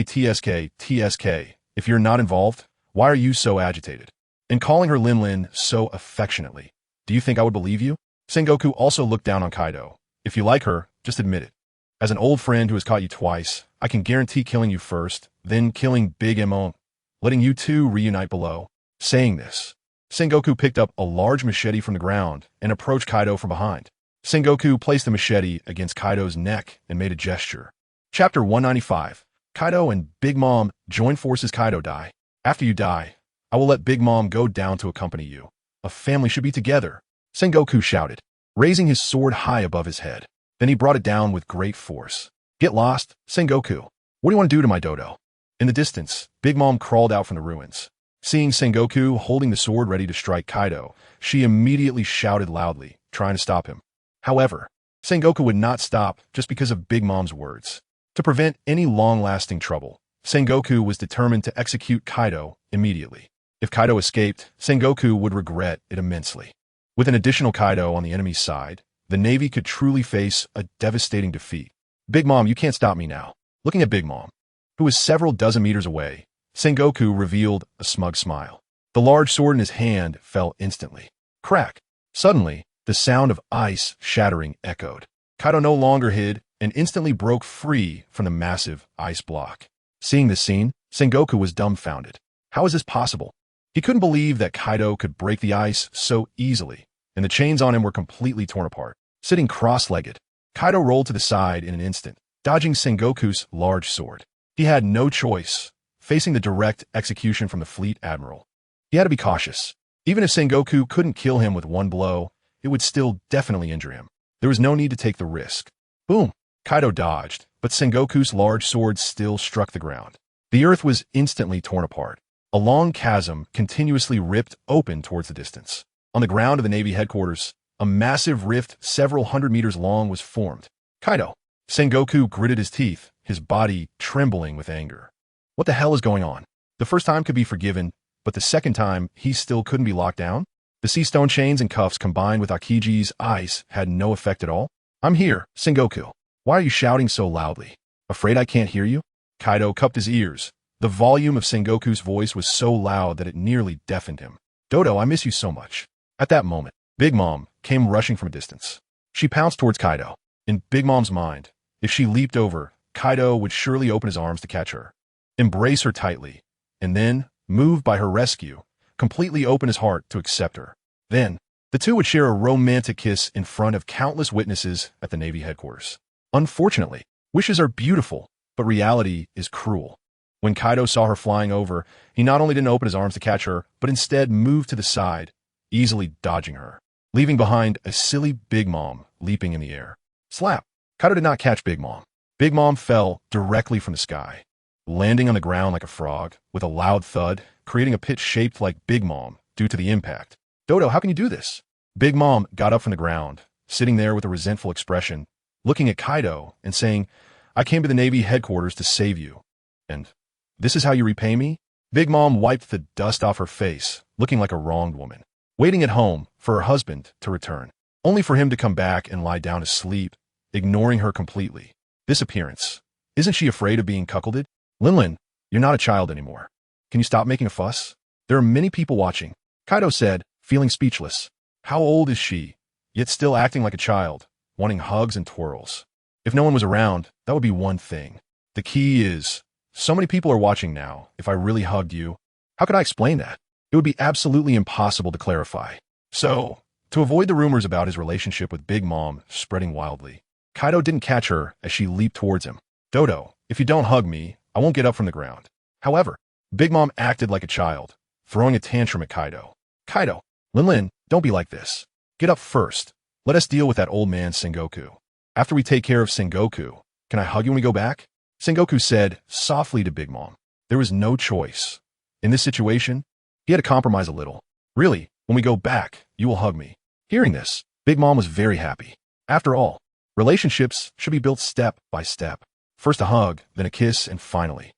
If you're not involved, why are you so agitated? And calling her Limlin so affectionately, do you think I would believe you? Sengoku also looked down on Kaido. If you like her, just admit it. As an old friend who has caught you twice, I can guarantee killing you first, then killing Big Mom, letting you two reunite below. Saying this, Sengoku picked up a large machete from the ground and approached Kaido from behind. Sengoku placed the machete against Kaido's neck and made a gesture. Chapter 195. Kaido and Big Mom join forces. Kaido, die. After you die, I will let Big Mom go down to accompany you. A family should be together, Sengoku shouted, raising his sword high above his head. Then he brought it down with great force. Get lost, Sengoku. What do you want to do to my dodo? In the distance, Big Mom crawled out from the ruins. Seeing Sengoku holding the sword ready to strike Kaido, she immediately shouted loudly, trying to stop him. However, Sengoku would not stop just because of Big Mom's words. To prevent any long-lasting trouble, Sengoku was determined to execute Kaido immediately. If Kaido escaped, Sengoku would regret it immensely. With an additional Kaido on the enemy's side, the Navy could truly face a devastating defeat. Big Mom, you can't stop me now. Looking at Big Mom, who was several dozen meters away, Sengoku revealed a smug smile. The large sword in his hand fell instantly. Crack! Suddenly, the sound of ice shattering echoed. Kaido no longer hid and instantly broke free from the massive ice block. Seeing this scene, Sengoku was dumbfounded. How is this possible? He couldn't believe that Kaido could break the ice so easily, and the chains on him were completely torn apart. Sitting cross-legged, Kaido rolled to the side in an instant, dodging Sengoku's large sword. He had no choice, facing the direct execution from the fleet admiral. He had to be cautious. Even if Sengoku couldn't kill him with one blow, it would still definitely injure him. There was no need to take the risk. Boom! Kaido dodged, but Sengoku's large sword still struck the ground. The earth was instantly torn apart. A long chasm continuously ripped open towards the distance. On the ground of the Navy headquarters, a massive rift several hundred meters long was formed. Kaido. Sengoku gritted his teeth, his body trembling with anger. What the hell is going on? The first time could be forgiven, but the second time, he still couldn't be locked down? The sea stone chains and cuffs combined with Akiji's ice had no effect at all? I'm here, Sengoku. Why are you shouting so loudly? Afraid I can't hear you? Kaido cupped his ears. The volume of Sengoku's voice was so loud that it nearly deafened him. Dodo, I miss you so much. At that moment, Big Mom came rushing from a distance. She pounced towards Kaido. In Big Mom's mind, if she leaped over, Kaido would surely open his arms to catch her, embrace her tightly, and then, moved by her rescue, completely open his heart to accept her. Then, the two would share a romantic kiss in front of countless witnesses at the Navy headquarters. Unfortunately, wishes are beautiful, but reality is cruel. When Kaido saw her flying over, he not only didn't open his arms to catch her, but instead moved to the side, easily dodging her, leaving behind a silly Big Mom leaping in the air. Slap! Kaido did not catch Big Mom. Big Mom fell directly from the sky, landing on the ground like a frog, with a loud thud, creating a pit shaped like Big Mom due to the impact. Dodo, how can you do this? Big Mom got up from the ground, sitting there with a resentful expression, looking at Kaido and saying, I came to the Navy headquarters to save you. And this is how you repay me? Big Mom wiped the dust off her face, looking like a wronged woman, waiting at home for her husband to return, only for him to come back and lie down to sleep, ignoring her completely. This appearance. Isn't she afraid of being cuckolded? Linlin, you're not a child anymore. Can you stop making a fuss? There are many people watching. Kaido said, feeling speechless. How old is she, yet still acting like a child, wanting hugs and twirls? If no one was around, that would be one thing. The key is, so many people are watching now. If I really hugged you, how could I explain that? It would be absolutely impossible to clarify. So, to avoid the rumors about his relationship with Big Mom spreading wildly, Kaido didn't catch her as she leaped towards him. Dodo, if you don't hug me, I won't get up from the ground. However, Big Mom acted like a child, throwing a tantrum at Kaido. Kaido, Linlin, don't be like this. Get up first. Let us deal with that old man Sengoku. After we take care of Sengoku, can I hug you when we go back? Sengoku said softly to Big Mom. There was no choice. In this situation, he had to compromise a little. Really, when we go back, you will hug me. Hearing this, Big Mom was very happy. After all, relationships should be built step by step. First a hug, then a kiss, and finally.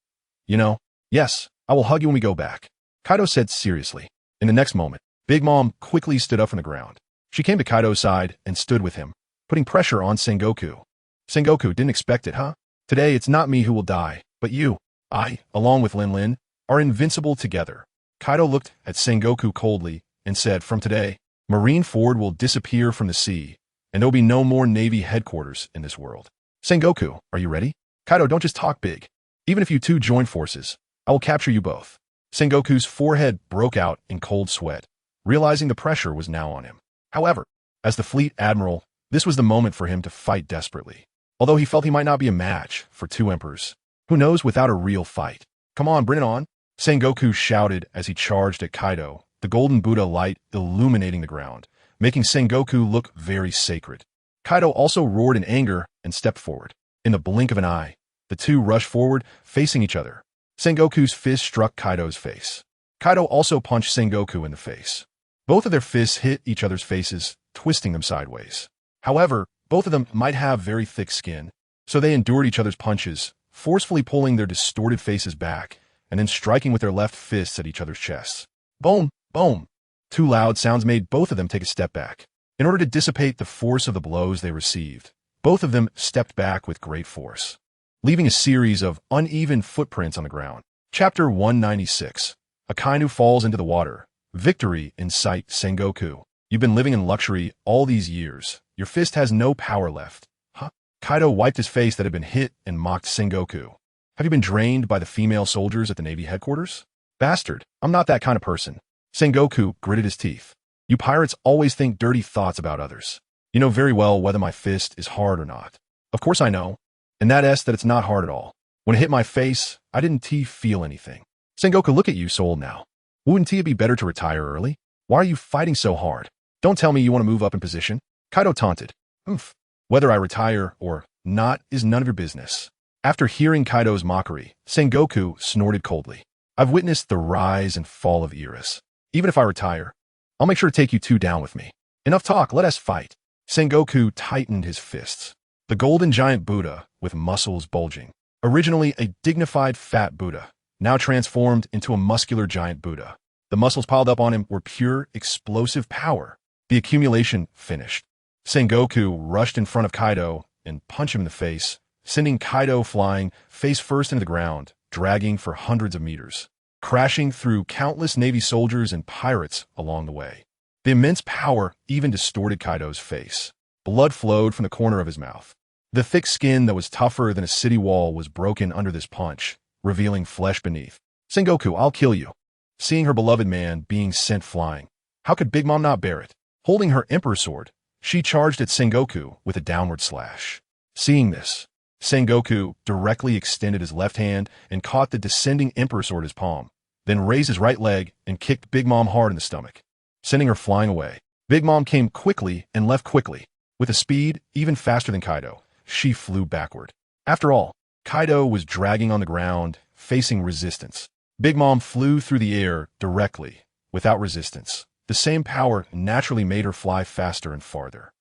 Yes, I will hug you when we go back. Kaido said seriously. In the next moment, Big Mom quickly stood up from the ground. She came to Kaido's side and stood with him, putting pressure on Sengoku. Sengoku, didn't expect it, huh? Today, it's not me who will die, but you. I, along with Linlin, are invincible together. Kaido looked at Sengoku coldly and said, from today, Marineford will disappear from the sea, and there'll be no more Navy headquarters in this world. Sengoku, are you ready? Kaido, don't just talk big. Even if you two join forces, I will capture you both. Sengoku's forehead broke out in cold sweat, realizing the pressure was now on him. However, as the fleet admiral, this was the moment for him to fight desperately. Although he felt he might not be a match for two emperors. Who knows without a real fight? Come on, bring it on. Sengoku shouted as he charged at Kaido, the golden Buddha light illuminating the ground, making Sengoku look very sacred. Kaido also roared in anger and stepped forward. In the blink of an eye, the two rushed forward, facing each other. Sengoku's fist struck Kaido's face. Kaido also punched Sengoku in the face. Both of their fists hit each other's faces, twisting them sideways. However, both of them might have very thick skin, so they endured each other's punches, forcefully pulling their distorted faces back, and then striking with their left fists at each other's chests. Boom, boom. Two loud sounds made both of them take a step back. In order to dissipate the force of the blows they received, both of them stepped back with great force, leaving a series of uneven footprints on the ground. Chapter 196. Akainu falls into the water. Victory in sight, Sengoku. You've been living in luxury all these years. Your fist has no power left. Huh? Kaido wiped his face that had been hit and mocked Sengoku. Have you been drained by the female soldiers at the Navy headquarters? Bastard, I'm not that kind of person. Sengoku gritted his teeth. You pirates always think dirty thoughts about others. You know very well whether my fist is hard or not. Of course I know. And that it's not hard at all. When it hit my face, I didn't feel anything. Sengoku, look at you so old now. Wouldn't it be better to retire early? Why are you fighting so hard? Don't tell me you want to move up in position. Kaido taunted. Oof. Whether I retire or not is none of your business. After hearing Kaido's mockery, Sengoku snorted coldly. I've witnessed the rise and fall of eras. Even if I retire, I'll make sure to take you two down with me. Enough talk, let us fight. Sengoku tightened his fists. The golden giant Buddha, with muscles bulging, originally a dignified fat Buddha, now transformed into a muscular giant Buddha. The muscles piled up on him were pure, explosive power. The accumulation finished. Sengoku rushed in front of Kaido and punched him in the face, sending Kaido flying face first into the ground, dragging for hundreds of meters, crashing through countless Navy soldiers and pirates along the way. The immense power even distorted Kaido's face. Blood flowed from the corner of his mouth. The thick skin that was tougher than a city wall was broken under this punch, revealing flesh beneath. Sengoku, I'll kill you. Seeing her beloved man being sent flying, how could Big Mom not bear it? Holding her emperor sword, she charged at Sengoku with a downward slash. Seeing this, Sengoku directly extended his left hand and caught the descending emperor sword in his palm, then raised his right leg and kicked Big Mom hard in the stomach, sending her flying away. Big Mom came quickly and left quickly. With a speed even faster than Kaido, she flew backward. After all, Kaido was dragging on the ground, facing resistance. Big Mom flew through the air directly, without resistance. The same power naturally made her fly faster and farther.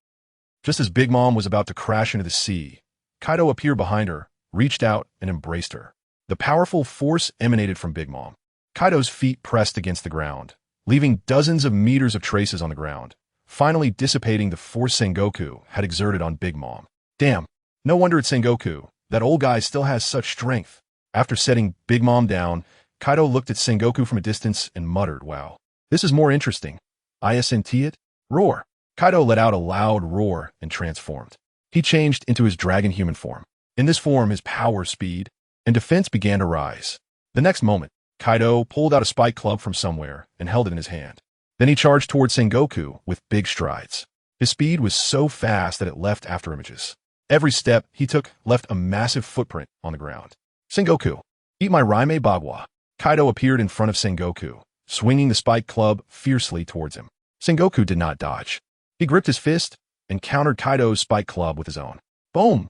Just as Big Mom was about to crash into the sea, Kaido appeared behind her, reached out, and embraced her. The powerful force emanated from Big Mom. Kaido's feet pressed against the ground, leaving dozens of meters of traces on the ground, finally dissipating the force Sengoku had exerted on Big Mom. Damn, no wonder it's Sengoku. That old guy still has such strength. After setting Big Mom down, Kaido looked at Sengoku from a distance and muttered, wow, this is more interesting. I senti it? Roar. Kaido let out a loud roar and transformed. He changed into his dragon human form. In this form, his power, speed, and defense began to rise. The next moment, Kaido pulled out a spike club from somewhere and held it in his hand. Then he charged towards Sengoku with big strides. His speed was so fast that it left afterimages. Every step he took left a massive footprint on the ground. Sengoku, eat my Raime Bagua. Kaido appeared in front of Sengoku, swinging the spike club fiercely towards him. Sengoku did not dodge. He gripped his fist and countered Kaido's spike club with his own. Boom!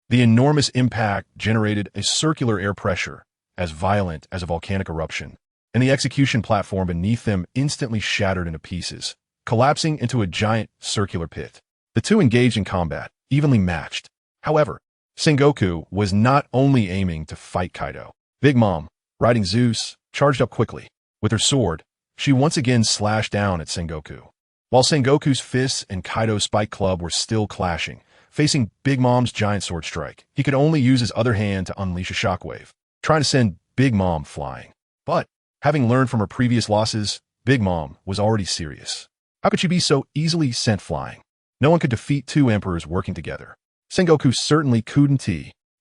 The enormous impact generated a circular air pressure, as violent as a volcanic eruption, and the execution platform beneath them instantly shattered into pieces, collapsing into a giant circular pit. The two engaged in combat, evenly matched. However, Sengoku was not only aiming to fight Kaido. Big Mom, riding Zeus, charged up quickly. With her sword, she once again slashed down at Sengoku. While Sengoku's fists and Kaido's spike club were still clashing, facing Big Mom's giant sword strike, he could only use his other hand to unleash a shockwave, trying to send Big Mom flying. But, having learned from her previous losses, Big Mom was already serious. How could she be so easily sent flying? No one could defeat two emperors working together. Sengoku certainly couldn't.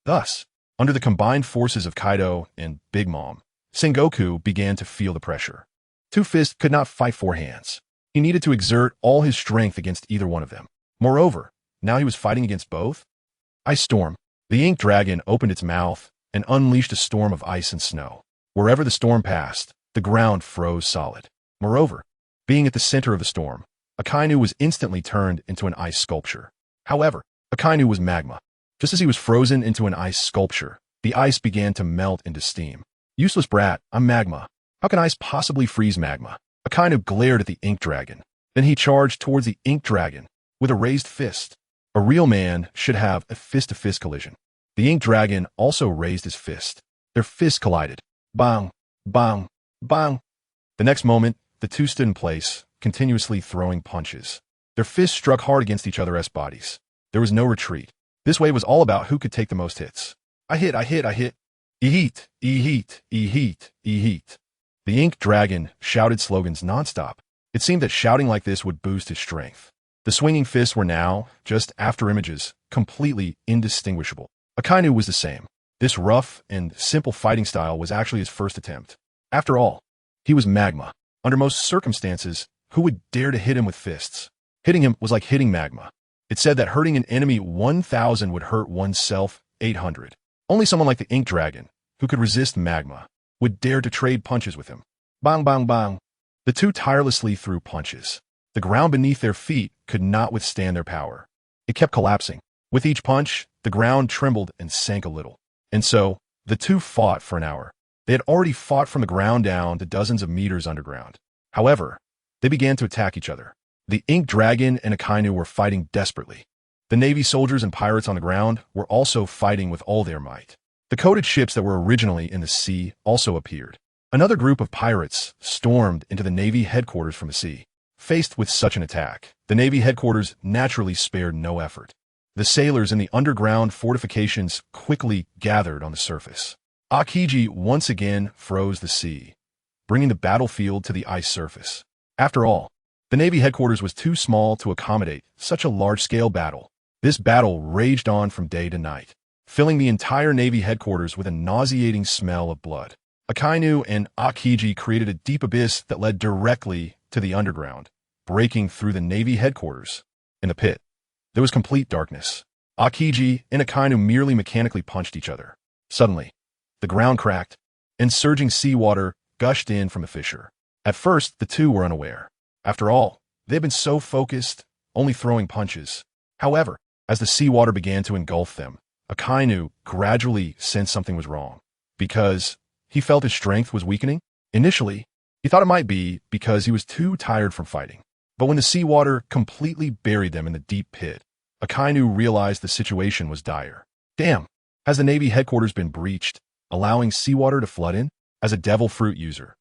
Thus, under the combined forces of Kaido and Big Mom, Sengoku began to feel the pressure. Two fists could not fight four hands. He needed to exert all his strength against either one of them. Moreover, now he was fighting against both? Ice Storm. The ink dragon opened its mouth and unleashed a storm of ice and snow. Wherever the storm passed, the ground froze solid. Moreover, being at the center of the storm, Akainu was instantly turned into an ice sculpture. However, Akainu was magma. Just as he was frozen into an ice sculpture, the ice began to melt into steam. Useless brat, I'm magma. How can ice possibly freeze magma? Akainu glared at the ink dragon. Then he charged towards the ink dragon with a raised fist. A real man should have a fist-to-fist collision. The ink dragon also raised his fist. Their fists collided. Bang, bang, bang. The next moment, the two stood in place, continuously throwing punches. Their fists struck hard against each other's bodies. There was no retreat. This wave was all about who could take the most hits. I hit, I hit, I hit. E-heat, E-heat, E-heat, E-heat. The ink dragon shouted slogans nonstop. It seemed that shouting like this would boost his strength. The swinging fists were now, just after images, completely indistinguishable. Akainu was the same. This rough and simple fighting style was actually his first attempt. After all, he was magma. Under most circumstances, who would dare to hit him with fists? Hitting him was like hitting magma. It said that hurting an enemy 1,000 would hurt oneself 800. Only someone like the ink dragon, who could resist magma, would dare to trade punches with him. Bang, bang, bang. The two tirelessly threw punches. The ground beneath their feet could not withstand their power. It kept collapsing. With each punch, the ground trembled and sank a little. And so, the two fought for an hour. They had already fought from the ground down to dozens of meters underground. However, they began to attack each other. The Ink Dragon and Akainu were fighting desperately. The Navy soldiers and pirates on the ground were also fighting with all their might. The coated ships that were originally in the sea also appeared. Another group of pirates stormed into the Navy headquarters from the sea. Faced with such an attack, the Navy headquarters naturally spared no effort. The sailors in the underground fortifications quickly gathered on the surface. Aokiji once again froze the sea, bringing the battlefield to the ice surface. After all, the Navy headquarters was too small to accommodate such a large-scale battle. This battle raged on from day to night, filling the entire Navy headquarters with a nauseating smell of blood. Akainu and Aokiji created a deep abyss that led directly to the underground, breaking through the Navy headquarters. In the pit, there was complete darkness. Aokiji and Akainu merely mechanically punched each other. Suddenly, the ground cracked, and surging seawater gushed in from the fissure. At first, the two were unaware. After all, they had been so focused, only throwing punches. However, as the seawater began to engulf them, Akainu gradually sensed something was wrong, because he felt his strength was weakening. Initially, he thought it might be because he was too tired from fighting. But when the seawater completely buried them in the deep pit, Akainu realized the situation was dire. Damn, has the Navy headquarters been breached, allowing seawater to flood in? As a devil fruit user,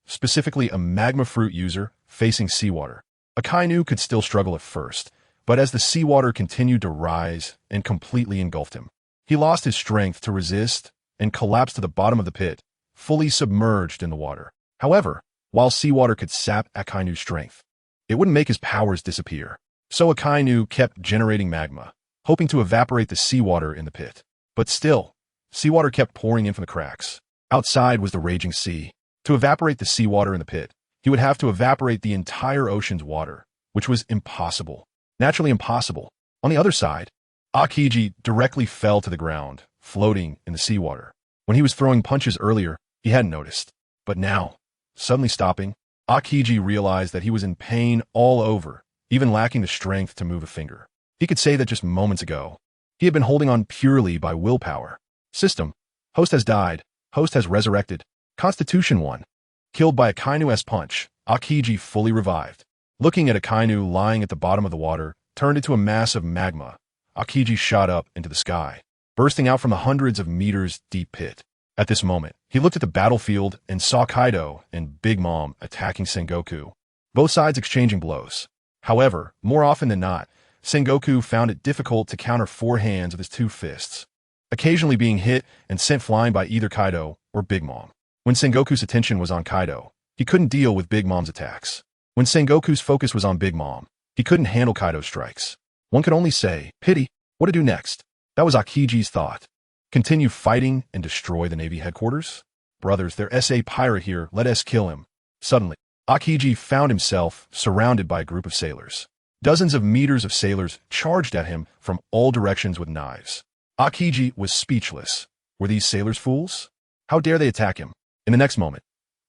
specifically a magma fruit user facing seawater, Akainu could still struggle at first, but as the seawater continued to rise and completely engulfed him, he lost his strength to resist and collapsed to the bottom of the pit, fully submerged in the water. However, while seawater could sap Akainu's strength, it wouldn't make his powers disappear. So Akainu kept generating magma, hoping to evaporate the seawater in the pit. But still, seawater kept pouring in from the cracks. Outside was the raging sea. To evaporate the seawater in the pit, he would have to evaporate the entire ocean's water, which was impossible. Naturally impossible. On the other side, Aokiji directly fell to the ground, floating in the seawater. When he was throwing punches earlier, he hadn't noticed. But now, suddenly stopping, Aokiji realized that he was in pain all over, even lacking the strength to move a finger. He could say that just moments ago, he had been holding on purely by willpower. System. Host has died. Host has resurrected. Constitution 1. Killed by Akainu's punch, Aokiji fully revived. Looking at Akainu lying at the bottom of the water, turned into a mass of magma, Aokiji shot up into the sky, bursting out from the hundreds of meters deep pit. At this moment, he looked at the battlefield and saw Kaido and Big Mom attacking Sengoku, both sides exchanging blows. However, more often than not, Sengoku found it difficult to counter four hands with his two fists, occasionally being hit and sent flying by either Kaido or Big Mom. When Sengoku's attention was on Kaido, he couldn't deal with Big Mom's attacks. When Sengoku's focus was on Big Mom, he couldn't handle Kaido's strikes. One could only say, pity, what to do next? That was Aokiji's thought. Continue fighting and destroy the Navy headquarters? Brothers, there's a pirate here, let us kill him. Suddenly, Aokiji found himself surrounded by a group of sailors. Dozens of meters of sailors charged at him from all directions with knives. Aokiji was speechless. Were these sailors fools? How dare they attack him? In the next moment,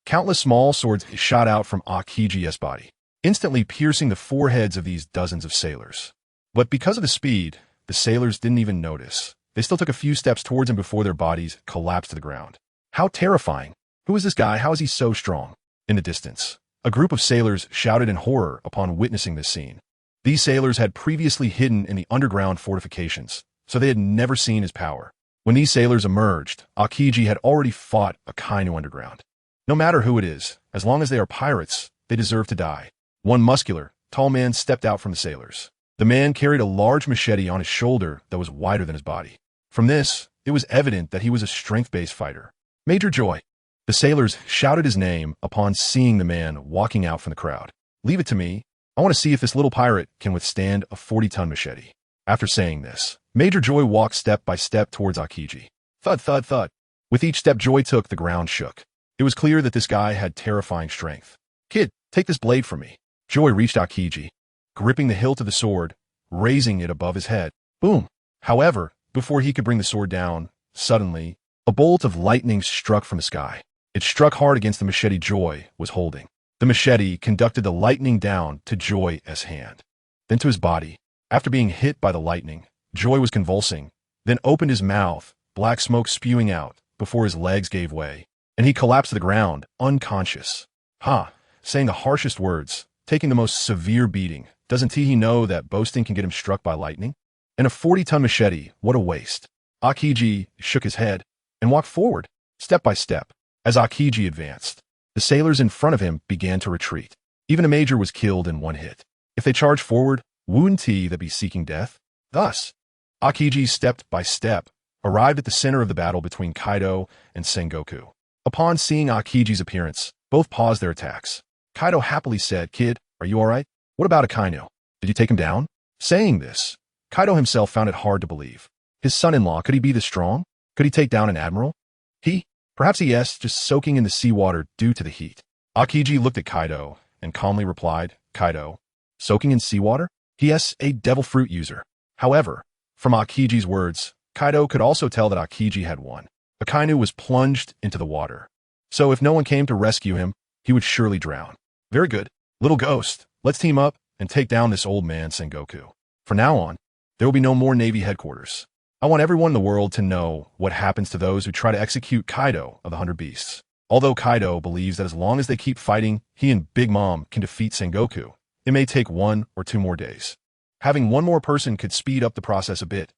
countless small swords shot out from Aokiji's body, instantly piercing the foreheads of these dozens of sailors. But because of the speed, the sailors didn't even notice. They still took a few steps towards him before their bodies collapsed to the ground. How terrifying! Who is this guy? How is he so strong? In the distance, a group of sailors shouted in horror upon witnessing this scene. These sailors had previously hidden in the underground fortifications, so they had never seen his power. When these sailors emerged, Aokiji had already fought Akainu underground. No matter who it is, as long as they are pirates, they deserve to die. One muscular, tall man stepped out from the sailors. The man carried a large machete on his shoulder that was wider than his body. From this, it was evident that he was a strength-based fighter. Major Joy. The sailors shouted his name upon seeing the man walking out from the crowd. Leave it to me. I want to see if this little pirate can withstand a 40-ton machete. After saying this, Major Joy walked step by step towards Aokiji. Thud, thud, thud. With each step Joy took, the ground shook. It was clear that this guy had terrifying strength. Kid, take this blade from me. Joy reached Aokiji, gripping the hilt of the sword, raising it above his head. Boom. However, before he could bring the sword down, suddenly, a bolt of lightning struck from the sky. It struck hard against the machete Joy was holding. The machete conducted the lightning down to Joy's hand, then to his body. After being hit by the lightning, Joy was convulsing, then opened his mouth, black smoke spewing out, before his legs gave way, and he collapsed to the ground, unconscious. Saying the harshest words, taking the most severe beating. Doesn't he know that boasting can get him struck by lightning? And a 40-ton machete, what a waste. Akiji shook his head and walked forward, step by step. As Akiji advanced, the sailors in front of him began to retreat. Even a major was killed in one hit. If they charged forward, wouldn't he that be seeking death? Thus, Akiji step by step arrived at the center of the battle between Kaido and Sengoku. Upon seeing Akiji's appearance, both paused their attacks. Kaido happily said, "Kid, are you all right? What about Akainu? Did you take him down?" Saying this, Kaido himself found it hard to believe. His son-in-law, could he be this strong? Could he take down an admiral? Perhaps yes, just soaking in the seawater due to the heat. Akiji looked at Kaido and calmly replied, "Kaido, soaking in seawater? Yes, a devil fruit user." However, from Akiji's words, Kaido could also tell that Akiji had won. Akainu was plunged into the water. So if no one came to rescue him, he would surely drown. Very good. Little ghost, let's team up and take down this old man Sengoku. From now on, there will be no more Navy headquarters. I want everyone in the world to know what happens to those who try to execute Kaido of the 100 Beasts. Although Kaido believes that as long as they keep fighting, he and Big Mom can defeat Sengoku, it may take 1 or 2 more days. Having one more person could speed up the process a bit.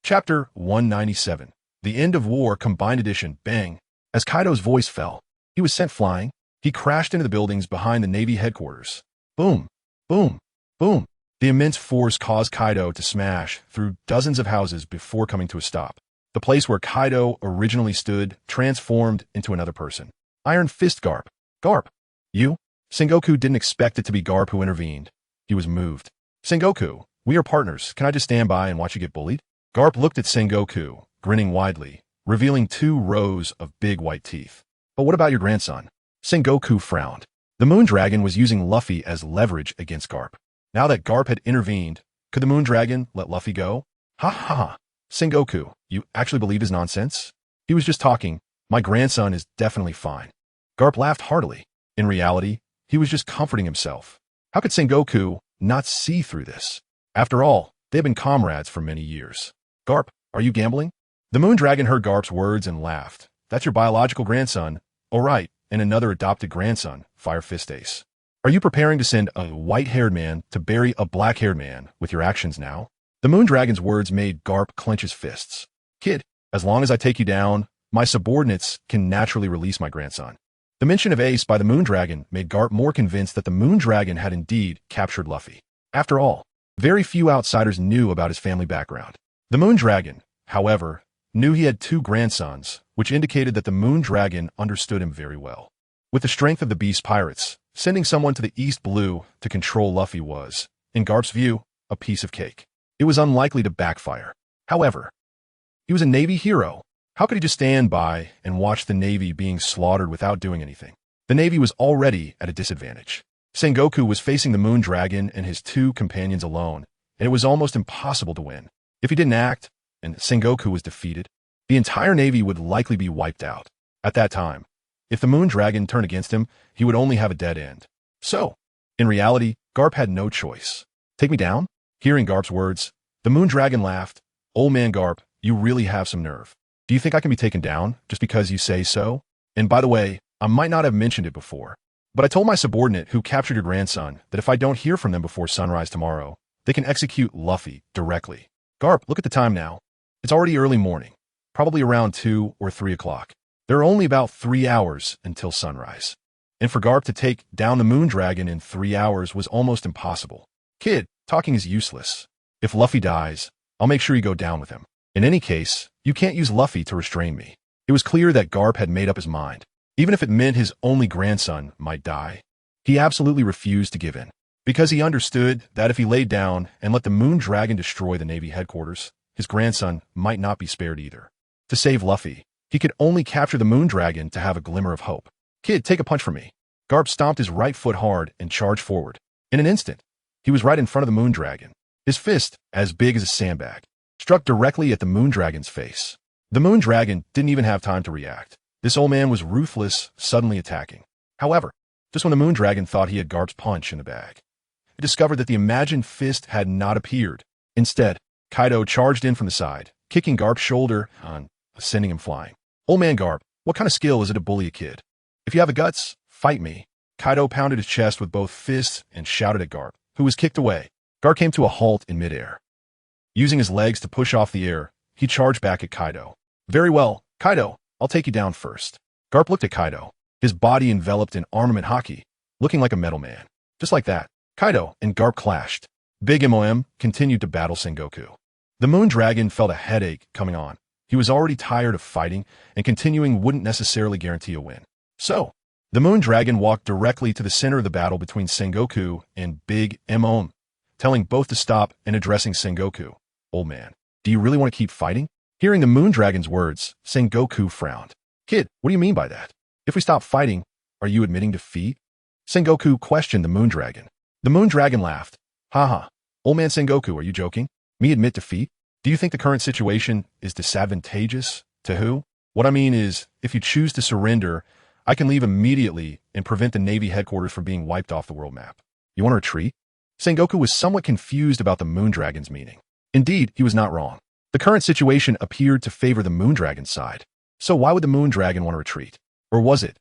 Chapter 197. The End of War Combined Edition. Bang! As Kaido's voice fell, he was sent flying. He crashed into the buildings behind the Navy headquarters. Boom! Boom! Boom! The immense force caused Kaido to smash through dozens of houses before coming to a stop. The place where Kaido originally stood transformed into another person. Iron Fist Garp. Garp! You? Sengoku didn't expect it to be Garp who intervened. He was moved. Sengoku, we are partners. Can I just stand by and watch you get bullied? Garp looked at Sengoku, grinning widely, revealing 2 rows of big white teeth. But what about your grandson? Sengoku frowned. The Moon Dragon was using Luffy as leverage against Garp. Now that Garp had intervened, could the Moon Dragon let Luffy go? Ha ha ha. Sengoku, you actually believe his nonsense? He was just talking. My grandson is definitely fine. Garp laughed heartily. In reality, he was just comforting himself. How could Sengoku not see through this? After all, they had been comrades for many years. Garp, are you gambling? The Moon Dragon heard Garp's words and laughed. That's your biological grandson. All right, and another adopted grandson, Fire Fist Ace. Are you preparing to send a white-haired man to bury a black-haired man with your actions now? The Moon Dragon's words made Garp clench his fists. Kid, as long as I take you down, my subordinates can naturally release my grandson. The mention of Ace by the Moon Dragon made Garp more convinced that the Moon Dragon had indeed captured Luffy. After all, very few outsiders knew about his family background. The Moon Dragon, however, knew he had 2 grandsons, which indicated that the Moon Dragon understood him very well. With the strength of the Beast Pirates, sending someone to the East Blue to control Luffy was, in Garp's view, a piece of cake. It was unlikely to backfire. However, he was a Navy hero. How could he just stand by and watch the Navy being slaughtered without doing anything? The Navy was already at a disadvantage. Sengoku was facing the Moon Dragon and his 2 companions alone, and it was almost impossible to win. If he didn't act, and Sengoku was defeated, the entire Navy would likely be wiped out. At that time, if the Moon Dragon turned against him, he would only have a dead end. So, in reality, Garp had no choice. Take me down? Hearing Garp's words, the Moon Dragon laughed. Old man Garp, you really have some nerve. Do you think I can be taken down just because you say so? And by the way, I might not have mentioned it before, but I told my subordinate who captured your grandson that if I don't hear from them before sunrise tomorrow, they can execute Luffy directly. Garp, look at the time now. It's already early morning, probably around 2 or 3 o'clock. There are only about 3 hours until sunrise. And for Garp to take down the Moon Dragon in 3 hours was almost impossible. Kid, talking is useless. If Luffy dies, I'll make sure you go down with him. In any case, you can't use Luffy to restrain me. It was clear that Garp had made up his mind. Even if it meant his only grandson might die, he absolutely refused to give in. Because he understood that if he laid down and let the Moon Dragon destroy the Navy headquarters, his grandson might not be spared either. To save Luffy, he could only capture the Moon Dragon to have a glimmer of hope. Kid, take a punch from me. Garp stomped his right foot hard and charged forward. In an instant, he was right in front of the Moon Dragon. His fist, as big as a sandbag, struck directly at the Moon Dragon's face. The Moon Dragon didn't even have time to react. This old man was ruthless, suddenly attacking. However, just when the Moon Dragon thought he had Garp's punch in the bag, he discovered that the imagined fist had not appeared. Instead, Kaido charged in from the side, kicking Garp's shoulder and sending him flying. Old man Garp, what kind of skill is it to bully a kid? If you have the guts, fight me. Kaido pounded his chest with both fists and shouted at Garp, who was kicked away. Garp came to a halt in midair. Using his legs to push off the air, he charged back at Kaido. Very well, Kaido, I'll take you down first. Garp looked at Kaido, his body enveloped in armament hockey, looking like a metal man. Just like that, Kaido and Garp clashed. Big MOM continued to battle Sengoku. The Moon Dragon felt a headache coming on. He was already tired of fighting, and continuing wouldn't necessarily guarantee a win. So, the Moon Dragon walked directly to the center of the battle between Sengoku and Big MOM, telling both to stop and addressing Sengoku. Old man, do you really want to keep fighting? Hearing the Moon Dragon's words, Sengoku frowned. Kid, what do you mean by that? If we stop fighting, are you admitting defeat? Sengoku questioned the Moon Dragon. The Moon Dragon laughed. Haha, old man Sengoku, are you joking? Me admit defeat? Do you think the current situation is disadvantageous? To who? What I mean is, if you choose to surrender, I can leave immediately and prevent the Navy headquarters from being wiped off the world map. You want to retreat? Sengoku was somewhat confused about the Moon Dragon's meaning. Indeed, he was not wrong. The current situation appeared to favor the Moon Dragon's side. So why would the Moon Dragon want to retreat? Or was it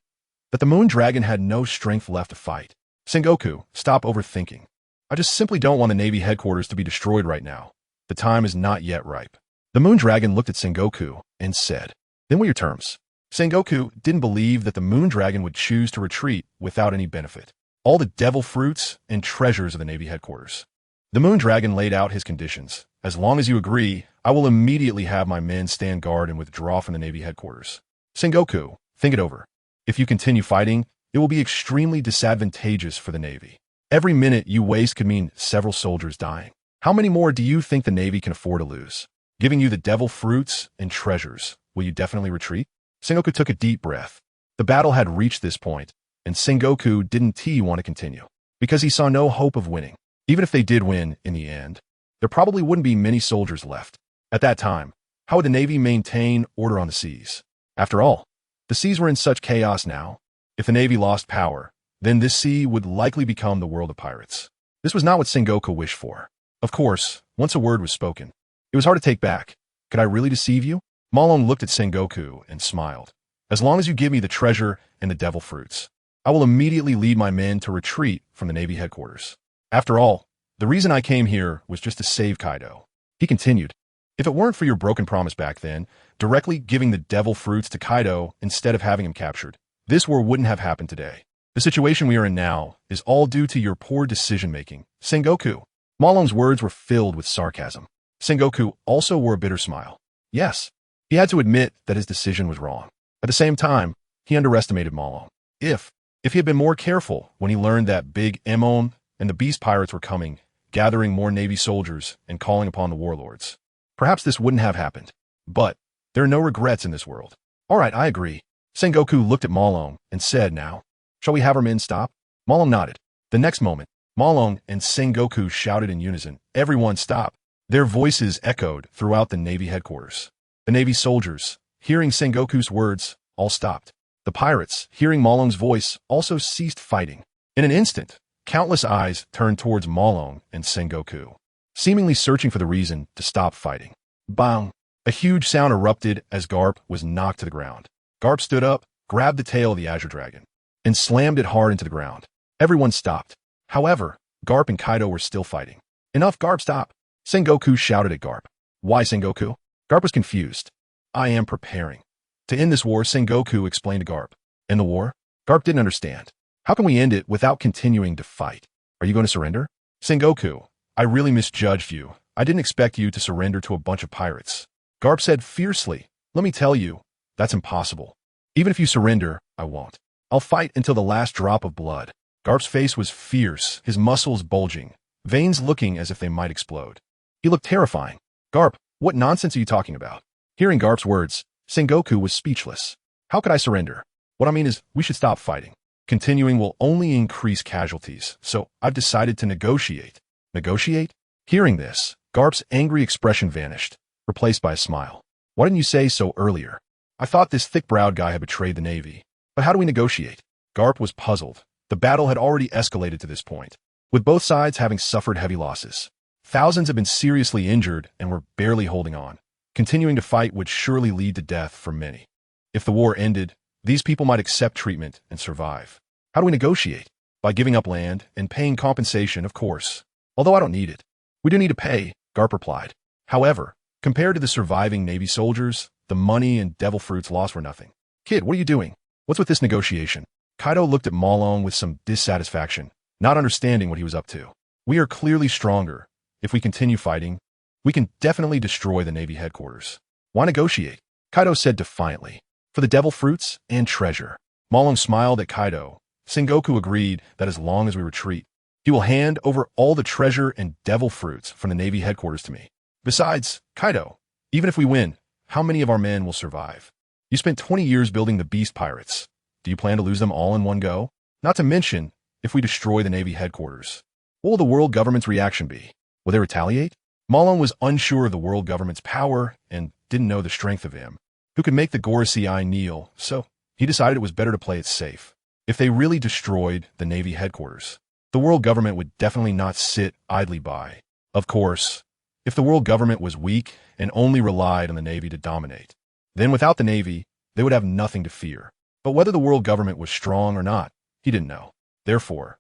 that the Moon Dragon had no strength left to fight? Sengoku, stop overthinking. I just simply don't want the Navy headquarters to be destroyed right now. The time is not yet ripe. The Moon Dragon looked at Sengoku and said, Then what are your terms? Sengoku didn't believe that the Moon Dragon would choose to retreat without any benefit. All the devil fruits and treasures of the Navy headquarters. The Moon Dragon laid out his conditions. As long as you agree, I will immediately have my men stand guard and withdraw from the Navy headquarters. Sengoku, think it over. If you continue fighting, it will be extremely disadvantageous for the Navy. Every minute you waste could mean several soldiers dying. How many more do you think the Navy can afford to lose? Giving you the devil fruits and treasures, will you definitely retreat? Sengoku took a deep breath. The battle had reached this point, and Sengoku didn't want to continue, because he saw no hope of winning. Even if they did win in the end, there probably wouldn't be many soldiers left. At that time, how would the Navy maintain order on the seas? After all, the seas were in such chaos now. If the Navy lost power, then this sea would likely become the world of pirates. This was not what Sengoku wished for. Of course, once a word was spoken, it was hard to take back. Could I really deceive you? Malone looked at Sengoku and smiled. As long as you give me the treasure and the devil fruits, I will immediately lead my men to retreat from the Navy headquarters. After all, the reason I came here was just to save Kaido. He continued, if it weren't for your broken promise back then, directly giving the devil fruits to Kaido instead of having him captured, this war wouldn't have happened today. The situation we are in now is all due to your poor decision-making. Sengoku. Malone's words were filled with sarcasm. Sengoku also wore a bitter smile. Yes, he had to admit that his decision was wrong. At the same time, he underestimated Malone. If he had been more careful when he learned that Big Emon and the Beast Pirates were coming, gathering more Navy soldiers and calling upon the warlords, perhaps this wouldn't have happened. But there are no regrets in this world. All right, I agree. Sengoku looked at Malone and said, now, shall we have our men stop? Malone nodded. The next moment, Malone and Sengoku shouted in unison, everyone stop. Their voices echoed throughout the Navy headquarters. The Navy soldiers, hearing Sengoku's words, all stopped. The pirates, hearing Malone's voice, also ceased fighting. In an instant, countless eyes turned towards Malone and Sengoku, seemingly searching for the reason to stop fighting. Bang! A huge sound erupted as Garp was knocked to the ground. Garp stood up, grabbed the tail of the Azure Dragon, and slammed it hard into the ground. Everyone stopped. However, Garp and Kaido were still fighting. Enough, Garp, stop! Sengoku shouted at Garp. Why, Sengoku? Garp was confused. I am preparing to end this war, Sengoku explained to Garp. In the war? Garp didn't understand. How can we end it without continuing to fight? Are you going to surrender? Sengoku, I really misjudged you. I didn't expect you to surrender to a bunch of pirates. Garp said fiercely, let me tell you, that's impossible. Even if you surrender, I won't. I'll fight until the last drop of blood. Garp's face was fierce, his muscles bulging, veins looking as if they might explode. He looked terrifying. Garp, what nonsense are you talking about? Hearing Garp's words, Sengoku was speechless. How could I surrender? What I mean is, we should stop fighting. Continuing will only increase casualties, so I've decided to negotiate. Negotiate? Hearing this, Garp's angry expression vanished, replaced by a smile. Why didn't you say so earlier? I thought this thick-browed guy had betrayed the Navy. But how do we negotiate? Garp was puzzled. The battle had already escalated to this point. with both sides having suffered heavy losses. Thousands have been seriously injured and were barely holding on. Continuing to fight would surely lead to death for many. If the war ended, these people might accept treatment and survive. How do we negotiate? By giving up land and paying compensation, of course. Although I don't need it. We do need to pay, Garp replied. However, compared to the surviving Navy soldiers, the money and devil fruits lost were nothing. Kid, what are you doing? What's with this negotiation? Kaido looked at Malong with some dissatisfaction, not understanding what he was up to. We are clearly stronger. If we continue fighting, we can definitely destroy the Navy headquarters. Why negotiate? Kaido said defiantly. For the devil fruits and treasure. Malong smiled at Kaido. Sengoku agreed that as long as we retreat, he will hand over all the treasure and devil fruits from the Navy headquarters to me. Besides, Kaido, even if we win, how many of our men will survive? You spent 20 years building the beast pirates. Do you plan to lose them all in one go? Not to mention, if we destroy the Navy headquarters, what will the world government's reaction be? Will they retaliate? Malong was unsure of the world government's power and didn't know the strength of him, who could make the Gorosei kneel, so he decided it was better to play it safe. If they really destroyed the Navy headquarters, the world government would definitely not sit idly by. Of course, if the world government was weak and only relied on the Navy to dominate, then without the Navy, they would have nothing to fear. But whether the world government was strong or not, he didn't know. Therefore,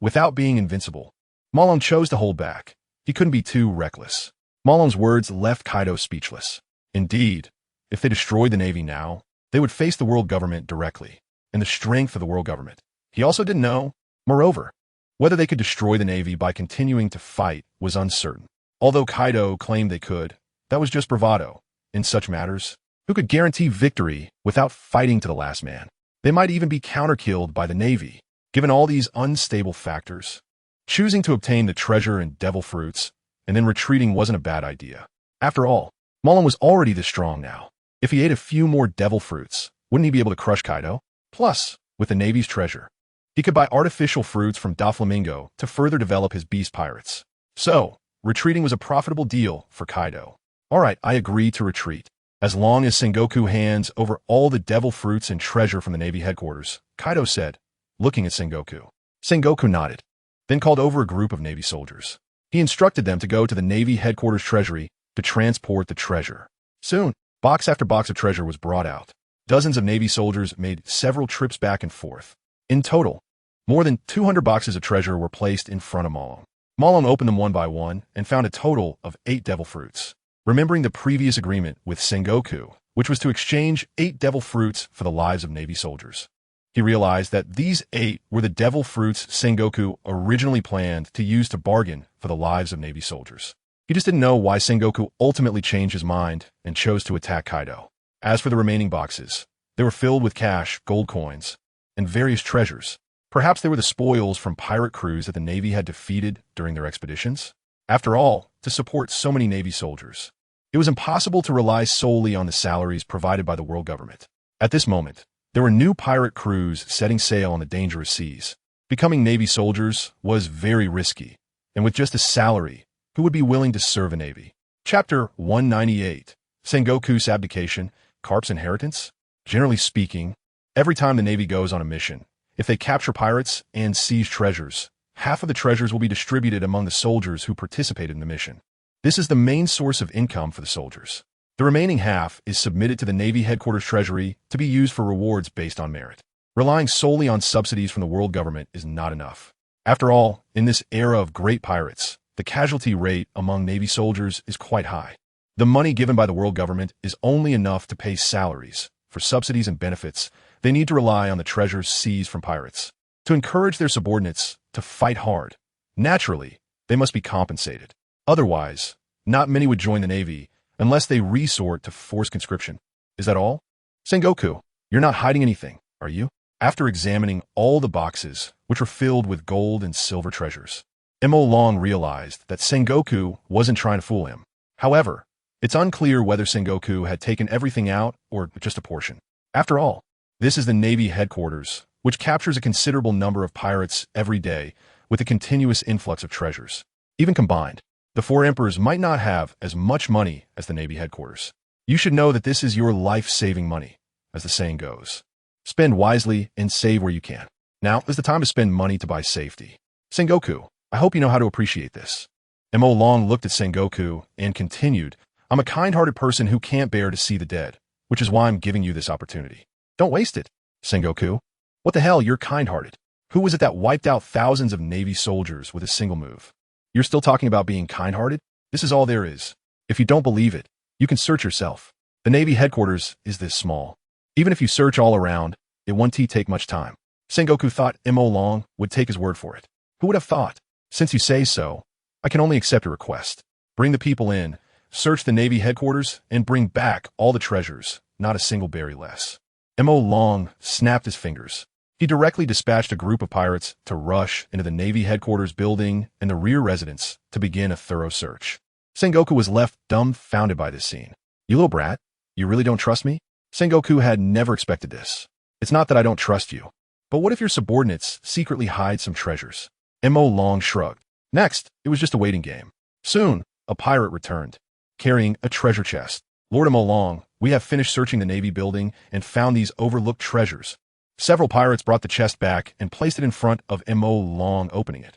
without being invincible, Malong chose to hold back. He couldn't be too reckless. Malong's words left Kaido speechless. Indeed, if they destroyed the Navy now, they would face the world government directly, and the strength of the world government. He also didn't know. Moreover, whether they could destroy the Navy by continuing to fight was uncertain. Although Kaido claimed they could, that was just bravado. In such matters, who could guarantee victory without fighting to the last man? They might even be counter-killed by the Navy. Given all these unstable factors, choosing to obtain the treasure and devil fruits and then retreating wasn't a bad idea. After all, Malong was already this strong now. If he ate a few more devil fruits, wouldn't he be able to crush Kaido? Plus, with the Navy's treasure, he could buy artificial fruits from Doflamingo to further develop his beast pirates. So, retreating was a profitable deal for Kaido. Alright, I agree to retreat. As long as Sengoku hands over all the devil fruits and treasure from the Navy headquarters, Kaido said, looking at Sengoku. Sengoku nodded, then called over a group of Navy soldiers. He instructed them to go to the Navy headquarters treasury to transport the treasure. Soon, box after box of treasure was brought out. Dozens of Navy soldiers made several trips back and forth. In total, more than 200 boxes of treasure were placed in front of Malong. Malong opened them one by one and found a total of 8 devil fruits. Remembering the previous agreement with Sengoku, which was to exchange 8 devil fruits for the lives of Navy soldiers, he realized that these 8 were the devil fruits Sengoku originally planned to use to bargain for the lives of Navy soldiers. He just didn't know why Sengoku ultimately changed his mind and chose to attack Kaido. As for the remaining boxes, they were filled with cash, gold coins, and various treasures. Perhaps they were the spoils from pirate crews that the Navy had defeated during their expeditions. After all, to support so many Navy soldiers, it was impossible to rely solely on the salaries provided by the world government. At this moment, there were new pirate crews setting sail on the dangerous seas. Becoming Navy soldiers was very risky, and with just a salary, who would be willing to serve a Navy? Chapter 198. Sengoku's Abdication, Carp's Inheritance? Generally speaking, every time the Navy goes on a mission, if they capture pirates and seize treasures, half of the treasures will be distributed among the soldiers who participated in the mission. This is the main source of income for the soldiers. The remaining half is submitted to the Navy headquarters treasury to be used for rewards based on merit. Relying solely on subsidies from the world government is not enough. After all, in this era of great pirates, the casualty rate among Navy soldiers is quite high. The money given by the world government is only enough to pay salaries. For subsidies and benefits, they need to rely on the treasures seized from pirates. To encourage their subordinates to fight hard, naturally, they must be compensated. Otherwise, not many would join the Navy unless they resort to forced conscription. Is that all? Sengoku, you're not hiding anything, are you? After examining all the boxes, which were filled with gold and silver treasures, Long realized that Sengoku wasn't trying to fool him. However, it's unclear whether Sengoku had taken everything out or just a portion. After all, this is the Navy headquarters, which captures a considerable number of pirates every day with a continuous influx of treasures. Even combined, the 4 emperors might not have as much money as the Navy headquarters. You should know that this is your life-saving money, as the saying goes. Spend wisely and save where you can. Now is the time to spend money to buy safety. Sengoku, I hope you know how to appreciate this. Mo Long looked at Sengoku and continued, I'm a kind-hearted person who can't bear to see the dead, which is why I'm giving you this opportunity. Don't waste it, Sengoku. What the hell, you're kind-hearted. Who was it that wiped out thousands of Navy soldiers with a single move? You're still talking about being kind-hearted? This is all there is. If you don't believe it, you can search yourself. The Navy headquarters is this small. Even if you search all around, it won't take much time. Sengoku thought Mo Long would take his word for it. Who would have thought? Since you say so, I can only accept a request. Bring the people in, search the Navy headquarters, and bring back all the treasures, not a single berry less. Mo Long snapped his fingers. He directly dispatched a group of pirates to rush into the Navy headquarters building and the rear residence to begin a thorough search. Sengoku was left dumbfounded by this scene. You little brat, you really don't trust me? Sengoku had never expected this. It's not that I don't trust you. But what if your subordinates secretly hide some treasures? Mo Long shrugged. Next, it was just a waiting game. Soon, a pirate returned, carrying a treasure chest. Lord Mo Long, we have finished searching the Navy building and found these overlooked treasures. Several pirates brought the chest back and placed it in front of Mo Long, opening it.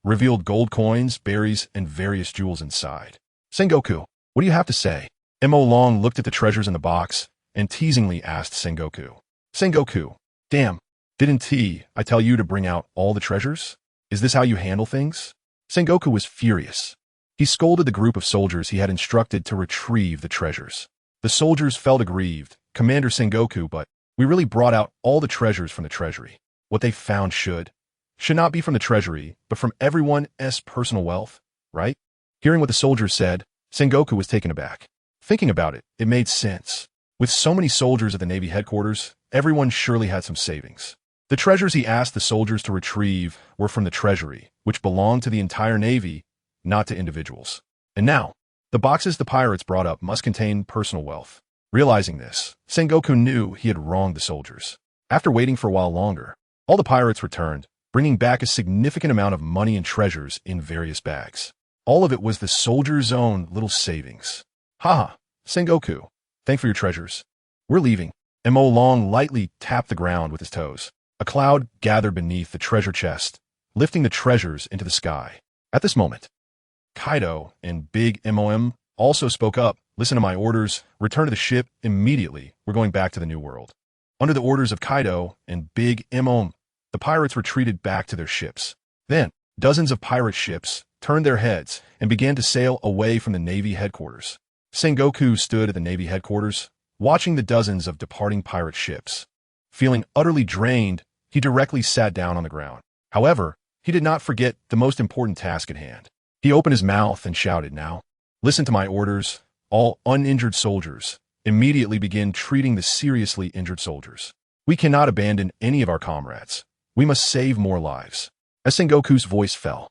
Revealed gold coins, berries, and various jewels inside. Sengoku, what do you have to say? Mo Long looked at the treasures in the box and teasingly asked Sengoku. Sengoku, damn, didn't I tell you to bring out all the treasures? Is this how you handle things? Sengoku was furious. He scolded the group of soldiers he had instructed to retrieve the treasures. The soldiers felt aggrieved. Commander Sengoku, but we really brought out all the treasures from the treasury. What they found should not be from the treasury, but from everyone's personal wealth, right? Hearing what the soldiers said, Sengoku was taken aback. Thinking about it, it made sense. With so many soldiers at the Navy headquarters, everyone surely had some savings. The treasures he asked the soldiers to retrieve were from the treasury, which belonged to the entire Navy, not to individuals. And now, the boxes the pirates brought up must contain personal wealth. Realizing this, Sengoku knew he had wronged the soldiers. After waiting for a while longer, all the pirates returned, bringing back a significant amount of money and treasures in various bags. All of it was the soldiers' own little savings. Haha, Sengoku, thanks for your treasures. We're leaving. Mo Long lightly tapped the ground with his toes. A cloud gathered beneath the treasure chest, lifting the treasures into the sky. At this moment, Kaido and Big Mom also spoke up. Listen to my orders. Return to the ship immediately. We're going back to the New World. Under the orders of Kaido and Big Mom, the pirates retreated back to their ships. Then, dozens of pirate ships turned their heads and began to sail away from the Navy headquarters. Sengoku stood at the Navy headquarters, watching the dozens of departing pirate ships. Feeling utterly drained, he directly sat down on the ground. However, he did not forget the most important task at hand. He opened his mouth and shouted, now, listen to my orders. All uninjured soldiers immediately begin treating the seriously injured soldiers. We cannot abandon any of our comrades. We must save more lives. As Sengoku's voice fell,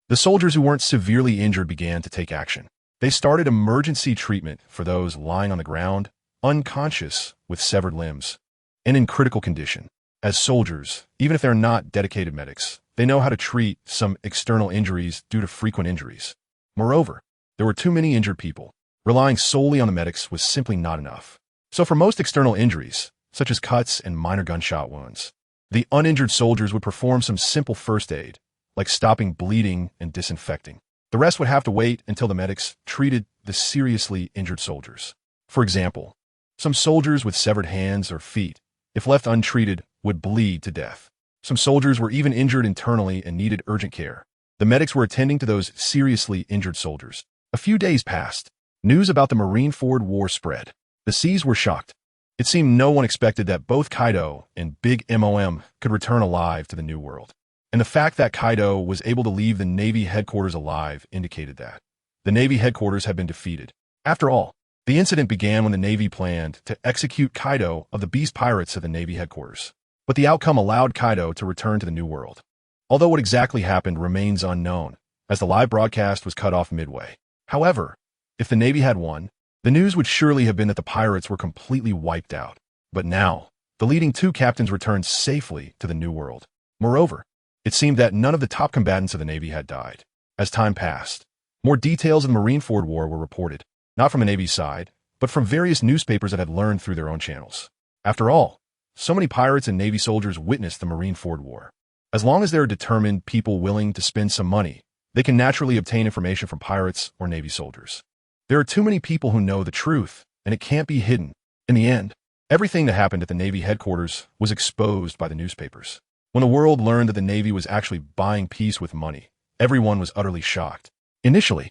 the soldiers who weren't severely injured began to take action. They started emergency treatment for those lying on the ground, unconscious with severed limbs, and in critical condition. As soldiers, even if they're not dedicated medics, they know how to treat some external injuries due to frequent injuries. Moreover, there were too many injured people. Relying solely on the medics was simply not enough. So for most external injuries, such as cuts and minor gunshot wounds, the uninjured soldiers would perform some simple first aid, like stopping bleeding and disinfecting. The rest would have to wait until the medics treated the seriously injured soldiers. For example, some soldiers with severed hands or feet, if left untreated, would bleed to death. Some soldiers were even injured internally and needed urgent care. The medics were attending to those seriously injured soldiers. A few days passed. News about the Marineford War spread. The seas were shocked. It seemed no one expected that both Kaido and Big Mom could return alive to the New World. And the fact that Kaido was able to leave the Navy headquarters alive indicated that the Navy headquarters had been defeated. After all, the incident began when the Navy planned to execute Kaido of the Beast Pirates at the Navy headquarters. But the outcome allowed Kaido to return to the New World. Although what exactly happened remains unknown, as the live broadcast was cut off midway. However, if the Navy had won, the news would surely have been that the pirates were completely wiped out. But now, the leading two captains returned safely to the New World. Moreover, it seemed that none of the top combatants of the Navy had died. As time passed, more details of the Marineford War were reported, not from the Navy's side, but from various newspapers that had learned through their own channels. After all, so many pirates and Navy soldiers witnessed the Marineford War. As long as there are determined people willing to spend some money, they can naturally obtain information from pirates or Navy soldiers. There are too many people who know the truth, and it can't be hidden. In the end, everything that happened at the Navy headquarters was exposed by the newspapers. When the world learned that the Navy was actually buying peace with money, everyone was utterly shocked. Initially,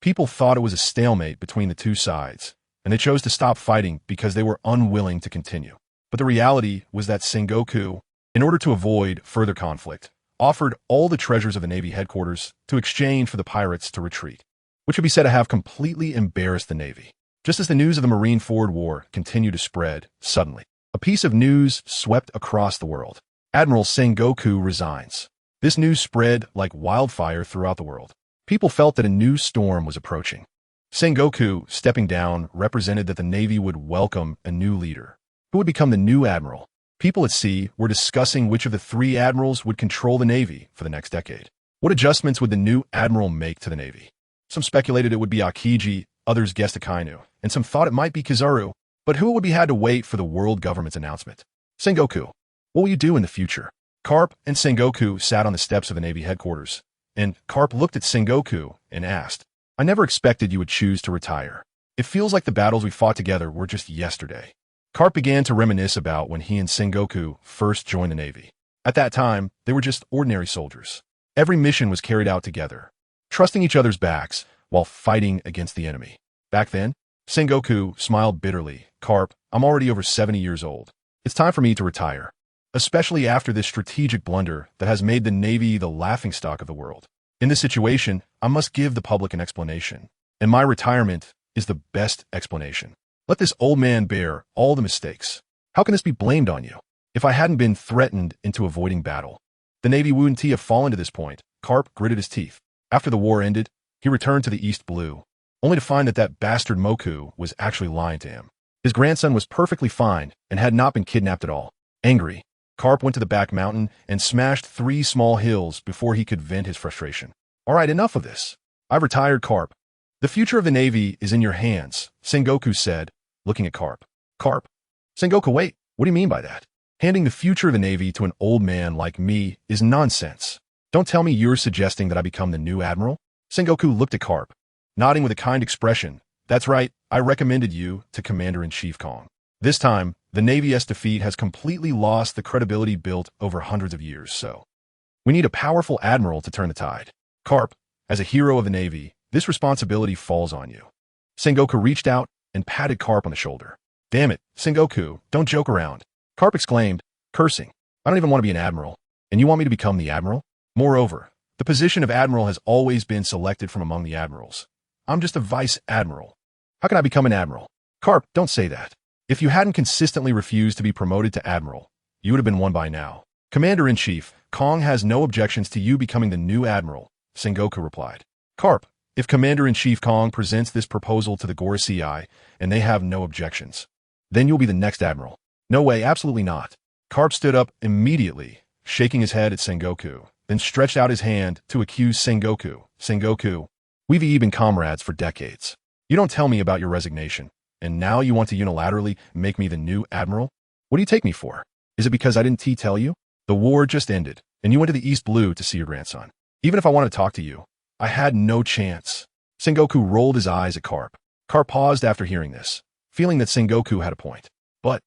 people thought it was a stalemate between the two sides, and they chose to stop fighting because they were unwilling to continue. But the reality was that Sengoku, in order to avoid further conflict, offered all the treasures of the Navy headquarters to exchange for the pirates to retreat, which would be said to have completely embarrassed the Navy. Just as the news of the Marine Forward War continued to spread, suddenly, a piece of news swept across the world. Admiral Sengoku resigns. This news spread like wildfire throughout the world. People felt that a new storm was approaching. Sengoku, stepping down, represented that the Navy would welcome a new leader, who would become the new admiral. People at sea were discussing which of the three admirals would control the Navy for the next decade. What adjustments would the new admiral make to the Navy? Some speculated it would be Akiji, others guessed Akainu, and some thought it might be Kizaru, but who would be had to wait for the world government's announcement? Sengoku, what will you do in the future? Carp and Sengoku sat on the steps of the Navy headquarters, and Carp looked at Sengoku and asked, I never expected you would choose to retire. It feels like the battles we fought together were just yesterday. Carp began to reminisce about when he and Sengoku first joined the Navy. At that time, they were just ordinary soldiers. Every mission was carried out together, trusting each other's backs while fighting against the enemy. Back then, Sengoku smiled bitterly. Carp, I'm already over 70 years old. It's time for me to retire, especially after this strategic blunder that has made the Navy the laughingstock of the world. In this situation, I must give the public an explanation, and my retirement is the best explanation. Let this old man bear all the mistakes. How can this be blamed on you? If I hadn't been threatened into avoiding battle, the Navy wouldn't have fallen to this point. Carp gritted his teeth. After the war ended, he returned to the East Blue, only to find that that bastard Moku was actually lying to him. His grandson was perfectly fine and had not been kidnapped at all. Angry, Carp went to the back mountain and smashed 3 small hills before he could vent his frustration. All right, enough of this. I've retired, Carp. The future of the Navy is in your hands, Sengoku said, looking at Carp. Carp? Sengoku, wait, what do you mean by that? Handing the future of the Navy to an old man like me is nonsense. Don't tell me you're suggesting that I become the new admiral? Sengoku looked at Carp, nodding with a kind expression. That's right, I recommended you to Commander-in-Chief Kong. This time, the Navy's defeat has completely lost the credibility built over hundreds of years, so we need a powerful admiral to turn the tide. Carp, as a hero of the Navy, this responsibility falls on you. Sengoku reached out and patted Carp on the shoulder. Damn it, Sengoku, don't joke around. Carp exclaimed, cursing. I don't even want to be an admiral, and you want me to become the admiral? Moreover, the position of admiral has always been selected from among the admirals. I'm just a vice admiral. How can I become an admiral? Carp, don't say that. If you hadn't consistently refused to be promoted to admiral, you would have been one by now. Commander-in-Chief, Kong has no objections to you becoming the new admiral, Sengoku replied. Carp, if Commander-in-Chief Kong presents this proposal to the Gorosei and they have no objections, then you'll be the next admiral. No way, absolutely not. Carp stood up immediately, shaking his head at Sengoku, then stretched out his hand to accuse Sengoku. Sengoku, we've been comrades for decades. You don't tell me about your resignation, and now you want to unilaterally make me the new admiral? What do you take me for? Is it because I didn't tell you? The war just ended, and you went to the East Blue to see your grandson. Even if I wanted to talk to you, I had no chance. Sengoku rolled his eyes at Carp. Carp paused after hearing this, feeling that Sengoku had a point. But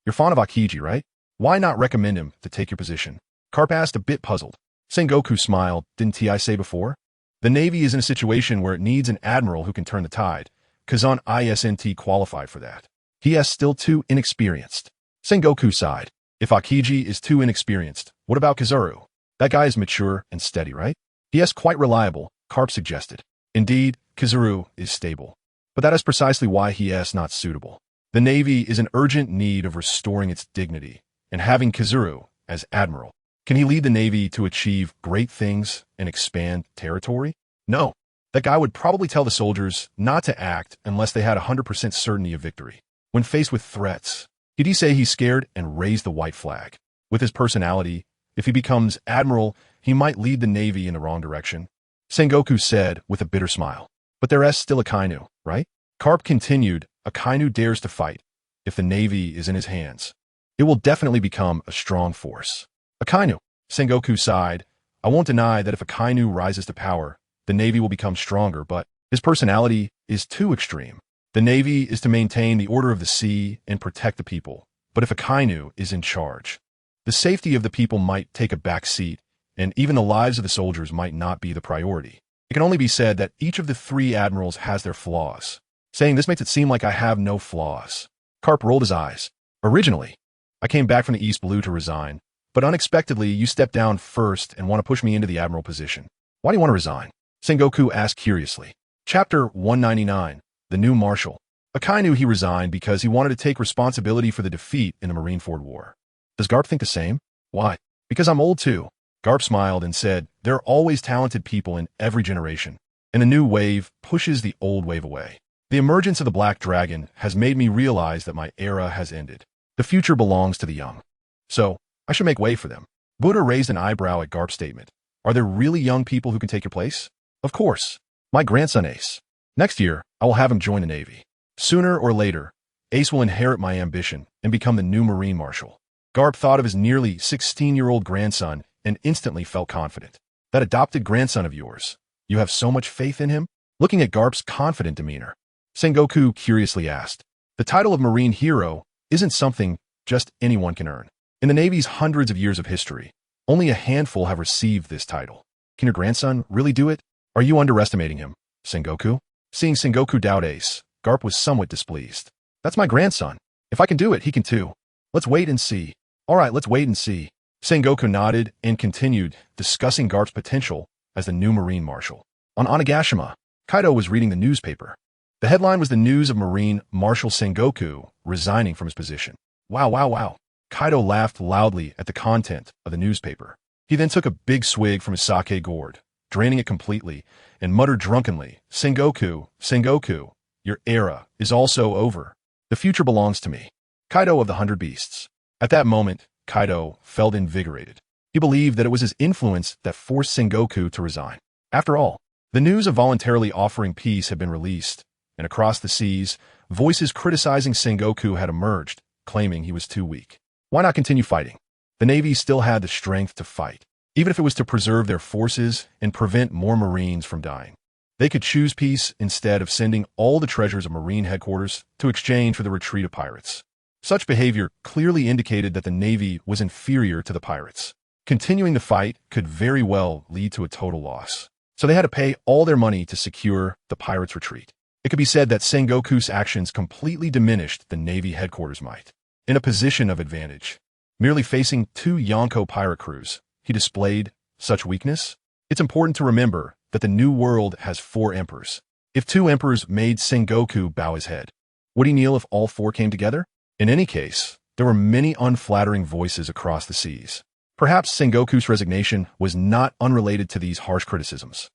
you're fond of Akiji, right? Why not recommend him to take your position? Carp asked, a bit puzzled. Sengoku smiled. Didn't I say before? The Navy is in a situation where it needs an admiral who can turn the tide. Kazan Isnt qualified for that. He is still too inexperienced. Sengoku sighed. If Akiji is too inexperienced, what about Kizaru? That guy is mature and steady, right? He is quite reliable, Carp suggested. Indeed, Kizaru is stable. But that is precisely why he is not suitable. The Navy is in urgent need of restoring its dignity, and having Kizaru as admiral. Can he lead the Navy to achieve great things and expand territory? No. That guy would probably tell the soldiers not to act unless they had 100% certainty of victory. When faced with threats, he'd say he's scared and raise the white flag. With his personality, if he becomes admiral, he might lead the Navy in the wrong direction. Sengoku said with a bitter smile. But there is still Akainu, right? Carp continued, Akainu dares to fight. If the Navy is in his hands, it will definitely become a strong force. Akainu, Sengoku sighed. I won't deny that if a Kainu rises to power, the Navy will become stronger, but his personality is too extreme. The Navy is to maintain the order of the sea and protect the people, but if a Kainu is in charge, the safety of the people might take a back seat, and even the lives of the soldiers might not be the priority. It can only be said that each of the three admirals has their flaws. Saying this makes it seem like I have no flaws. Garp rolled his eyes. Originally, I came back from the East Blue to resign, but unexpectedly you stepped down first and want to push me into the admiral position. Why do you want to resign? Sengoku asked curiously. Chapter 199, The New Marshal. Akai knew he resigned because he wanted to take responsibility for the defeat in the Marineford War. Does Garp think the same? Why? Because I'm old too. Garp smiled and said, there are always talented people in every generation, and a new wave pushes the old wave away. The emergence of the Black Dragon has made me realize that my era has ended. The future belongs to the young. So, I should make way for them. Buddha raised an eyebrow at Garp's statement. Are there really young people who can take your place? Of course. My grandson Ace. Next year, I will have him join the Navy. Sooner or later, Ace will inherit my ambition and become the new Marine Marshal. Garp thought of his nearly 16-year-old grandson and instantly felt confident. That adopted grandson of yours, you have so much faith in him? Looking at Garp's confident demeanor, Sengoku curiously asked, the title of Marine Hero isn't something just anyone can earn. In the Navy's hundreds of years of history, only a handful have received this title. Can your grandson really do it? Are you underestimating him, Sengoku? Seeing Sengoku doubt Ace, Garp was somewhat displeased. That's my grandson. If I can do it, he can too. Let's wait and see. All right, let's wait and see. Sengoku nodded and continued, discussing Garp's potential as the new Marine Marshal. On Onigashima, Kaido was reading the newspaper. The headline was the news of Marine Marshal Sengoku resigning from his position. Wow, wow, wow. Kaido laughed loudly at the content of the newspaper. He then took a big swig from his sake gourd, draining it completely, and muttered drunkenly, Sengoku, Sengoku, your era is also over. The future belongs to me. Kaido of the 100 Beasts. At that moment, Kaido felt invigorated. He believed that it was his influence that forced Sengoku to resign. After all, the news of voluntarily offering peace had been released, and across the seas, voices criticizing Sengoku had emerged, claiming he was too weak. Why not continue fighting? The Navy still had the strength to fight, even if it was to preserve their forces and prevent more Marines from dying. They could choose peace instead of sending all the treasures of Marine headquarters to exchange for the retreat of pirates. Such behavior clearly indicated that the Navy was inferior to the pirates. Continuing the fight could very well lead to a total loss. So they had to pay all their money to secure the pirates' retreat. It could be said that Sengoku's actions completely diminished the Navy headquarters' might. In a position of advantage, merely facing 2 Yonko pirate crews, he displayed such weakness? It's important to remember that the New World has 4 emperors. If 2 emperors made Sengoku bow his head, would he kneel if all 4 came together? In any case, there were many unflattering voices across the seas. Perhaps Sengoku's resignation was not unrelated to these harsh criticisms.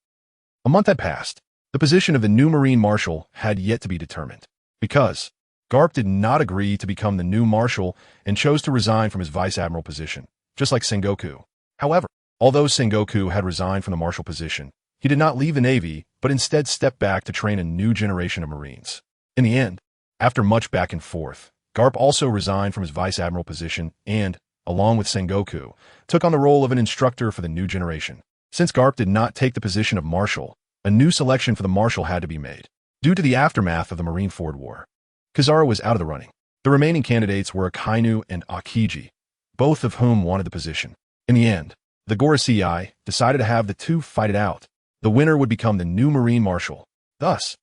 A month had passed. The position of the new Marine Marshal had yet to be determined, because Garp did not agree to become the new Marshal and chose to resign from his Vice Admiral position, just like Sengoku. However, although Sengoku had resigned from the Marshal position, he did not leave the Navy, but instead stepped back to train a new generation of Marines. In the end, after much back and forth, Garp also resigned from his Vice Admiral position and, along with Sengoku, took on the role of an instructor for the new generation. Since Garp did not take the position of Marshal, a new selection for the Marshal had to be made. Due to the aftermath of the Marineford War, Kizaru was out of the running. The remaining candidates were Akainu and Akiji, both of whom wanted the position. In the end, the Gorosei decided to have the 2 fight it out. The winner would become the new Marine Marshal. Thus,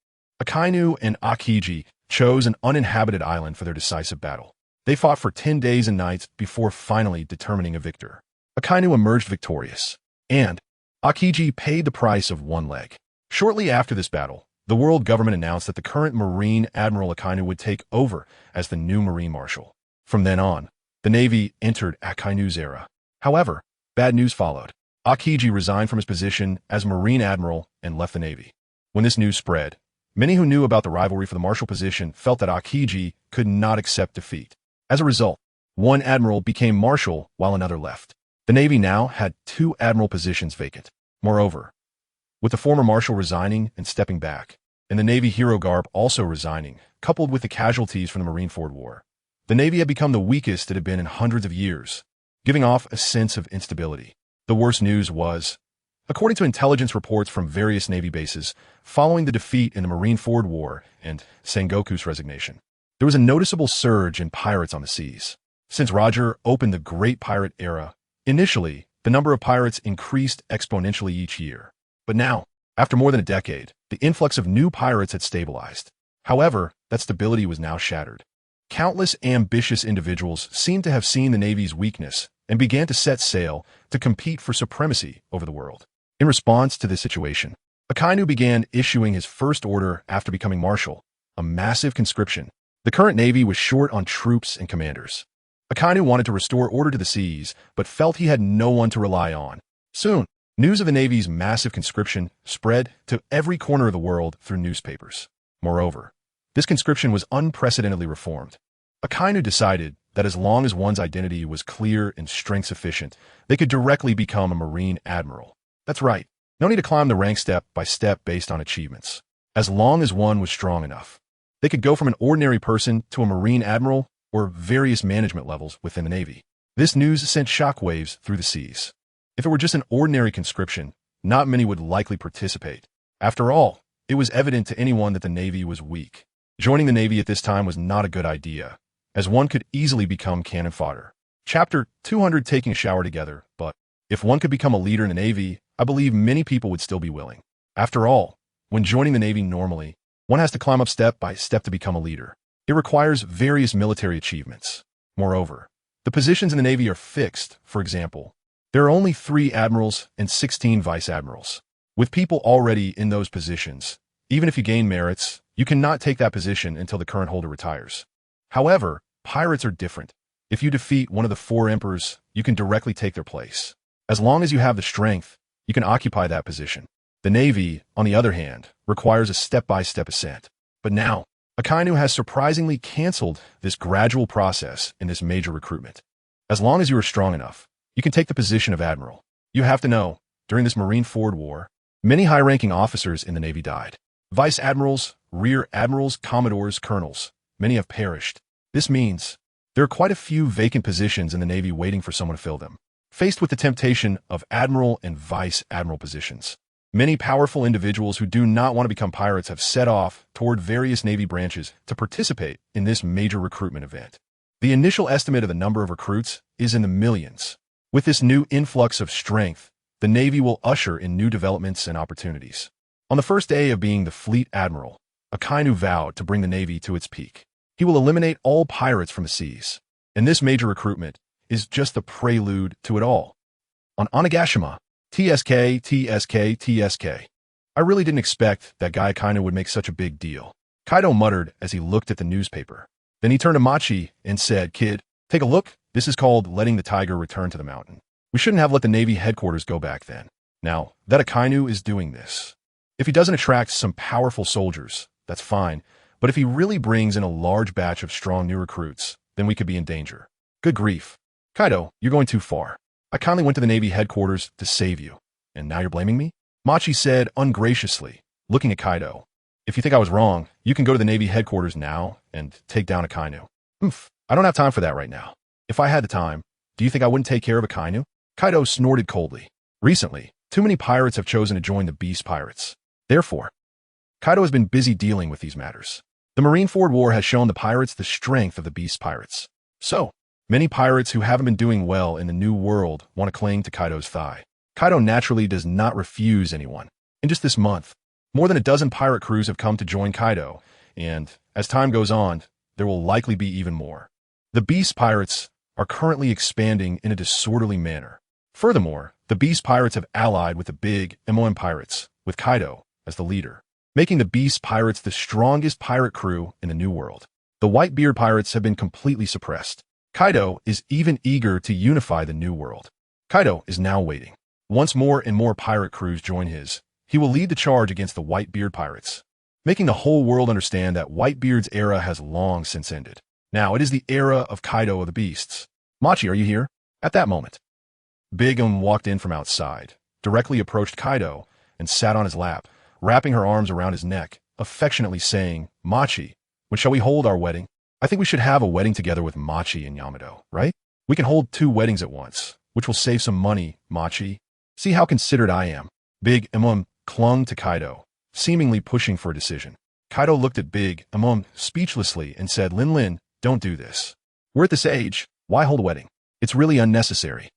Akainu and Akiji chose an uninhabited island for their decisive battle. They fought for 10 days and nights before finally determining a victor. Akainu emerged victorious, and Akiji paid the price of 1 leg. Shortly after this battle, the world government announced that the current Marine Admiral Akainu would take over as the new Marine Marshal. From then on, the Navy entered Akainu's era. However, bad news followed. Akiji resigned from his position as Marine Admiral and left the Navy. When this news spread, many who knew about the rivalry for the Marshal position felt that Akiji could not accept defeat. As a result, 1 admiral became Marshal while another left. The Navy now had 2 admiral positions vacant. Moreover, with the former Marshal resigning and stepping back, and the Navy hero Garp also resigning, coupled with the casualties from the Marineford War, the Navy had become the weakest it had been in hundreds of years, giving off a sense of instability. The worst news was, according to intelligence reports from various Navy bases, following the defeat in the Marineford War and Sengoku's resignation, there was a noticeable surge in pirates on the seas. Since Roger opened the Great Pirate Era, initially, the number of pirates increased exponentially each year. But now, after more than a decade, the influx of new pirates had stabilized. However, that stability was now shattered. Countless ambitious individuals seemed to have seen the Navy's weakness and began to set sail to compete for supremacy over the world. In response to this situation, Akainu began issuing his first order after becoming marshal, a massive conscription. The current Navy was short on troops and commanders. Akainu wanted to restore order to the seas, but felt he had no one to rely on. Soon, news of the Navy's massive conscription spread to every corner of the world through newspapers. Moreover, this conscription was unprecedentedly reformed. Akainu decided that as long as one's identity was clear and strength sufficient, they could directly become a Marine Admiral. That's right, no need to climb the rank step by step based on achievements. As long as one was strong enough, they could go from an ordinary person to a Marine Admiral or various management levels within the Navy. This news sent shockwaves through the seas. If it were just an ordinary conscription, not many would likely participate. After all, it was evident to anyone that the Navy was weak. Joining the Navy at this time was not a good idea, as one could easily become cannon fodder. Chapter 200 Taking a shower together, but if one could become a leader in the Navy, I believe many people would still be willing. After all, when joining the Navy normally, one has to climb up step by step to become a leader. It requires various military achievements. Moreover, the positions in the Navy are fixed. For example, there are only 3 admirals and 16 vice admirals. With people already in those positions, even if you gain merits, you cannot take that position until the current holder retires. However, pirates are different. If you defeat one of the 4 emperors, you can directly take their place. As long as you have the strength, you can occupy that position. The Navy, on the other hand, requires a step-by-step ascent. But now, Akainu has surprisingly canceled this gradual process in this major recruitment. As long as you are strong enough, you can take the position of admiral. You have to know, during this Marineford War, many high-ranking officers in the Navy died. Vice admirals, rear admirals, commodores, colonels, many have perished. This means there are quite a few vacant positions in the Navy waiting for someone to fill them. Faced with the temptation of admiral and vice admiral positions, many powerful individuals who do not want to become pirates have set off toward various Navy branches to participate in this major recruitment event. The initial estimate of the number of recruits is in the millions. With this new influx of strength, the Navy will usher in new developments and opportunities. On the first day of being the fleet admiral, Akainu vowed to bring the Navy to its peak. He will eliminate all pirates from the seas. And this major recruitment is just the prelude to it all. On Onigashima, TSK. I really didn't expect that guy Akainu would make such a big deal. Kaido muttered as he looked at the newspaper. Then he turned to Machi and said, "Kid, take a look. This is called letting the tiger return to the mountain. We shouldn't have let the Navy headquarters go back then. Now, that Akainu is doing this. If he doesn't attract some powerful soldiers, that's fine. But if he really brings in a large batch of strong new recruits, then we could be in danger. Good grief. Kaido, you're going too far. I kindly went to the Navy headquarters to save you. And now you're blaming me?" Machi said ungraciously, looking at Kaido. "If you think I was wrong, you can go to the Navy headquarters now and take down Akainu." I don't have time for that right now. If I had the time, do you think I wouldn't take care of Akainu?" Kaido snorted coldly. Recently, too many pirates have chosen to join the Beast Pirates. Therefore, Kaido has been busy dealing with these matters. The Marineford War has shown the pirates the strength of the Beast Pirates. So, many pirates who haven't been doing well in the New World want to cling to Kaido's thigh. Kaido naturally does not refuse anyone. In just this month, more than a dozen pirate crews have come to join Kaido, and as time goes on, there will likely be even more. The Beast Pirates are currently expanding in a disorderly manner. Furthermore, the Beast Pirates have allied with the big MOM Pirates, with Kaido as the leader, making the Beast Pirates the strongest pirate crew in the New World. The Whitebeard Pirates have been completely suppressed. Kaido is even eager to unify the New World. Kaido is now waiting. Once more and more pirate crews join his, he will lead the charge against the Whitebeard Pirates, making the whole world understand that Whitebeard's era has long since ended. Now it is the era of Kaido of the Beasts. "Machi, are you here?" At that moment, Big walked in from outside, directly approached Kaido, and sat on his lap, wrapping her arms around his neck, affectionately saying, "Machi, when shall we hold our wedding?" "I think we should have a wedding together with Machi and Yamato, right? We can hold 2 weddings at once. which will save some money, Machi. See how considerate I am. Big Emon clung to Kaido, seemingly pushing for a decision. Kaido looked at Big Emon speechlessly and said, Lin, don't do this. We're at this age. Why hold a wedding? It's really unnecessary.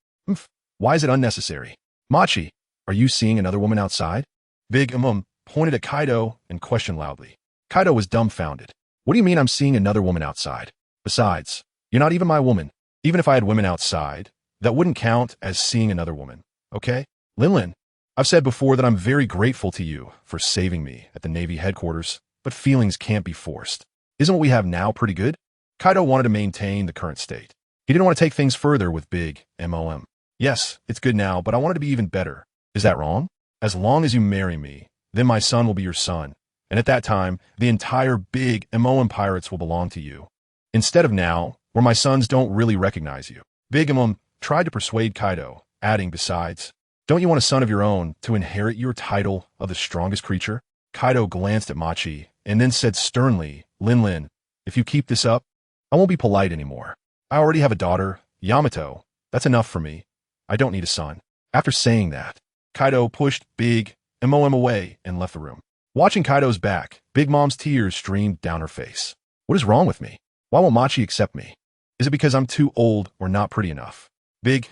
Why is it unnecessary? Machi, are you seeing another woman outside? Big Emon pointed at Kaido and questioned loudly. Kaido was dumbfounded. What do you mean I'm seeing another woman outside? Besides, you're not even my woman. Even if I had women outside, that wouldn't count as seeing another woman, okay? Lin, I've said before that I'm very grateful to you for saving me at the Navy headquarters, but feelings can't be forced. Isn't what we have now pretty good? Kaido wanted to maintain the current state. He didn't want to take things further with Big Mom. Yes, it's good now, but I want it to be even better. Is that wrong? As long as you marry me, then my son will be your son, and at that time, the entire Big Mom pirates will belong to you. Instead of now, where my sons don't really recognize you. Big Mom tried to persuade Kaido, adding besides, don't you want a son of your own to inherit your title of the strongest creature? Kaido glanced at Machi and then said sternly, Lin, if you keep this up, I won't be polite anymore. I already have a daughter, Yamato. That's enough for me. I don't need a son. After saying that, Kaido pushed Big Mom away and left the room. Watching Kaido's back, Big Mom's tears streamed down her face. What is wrong with me? Why won't Machi accept me? Is it because I'm too old or not pretty enough? Big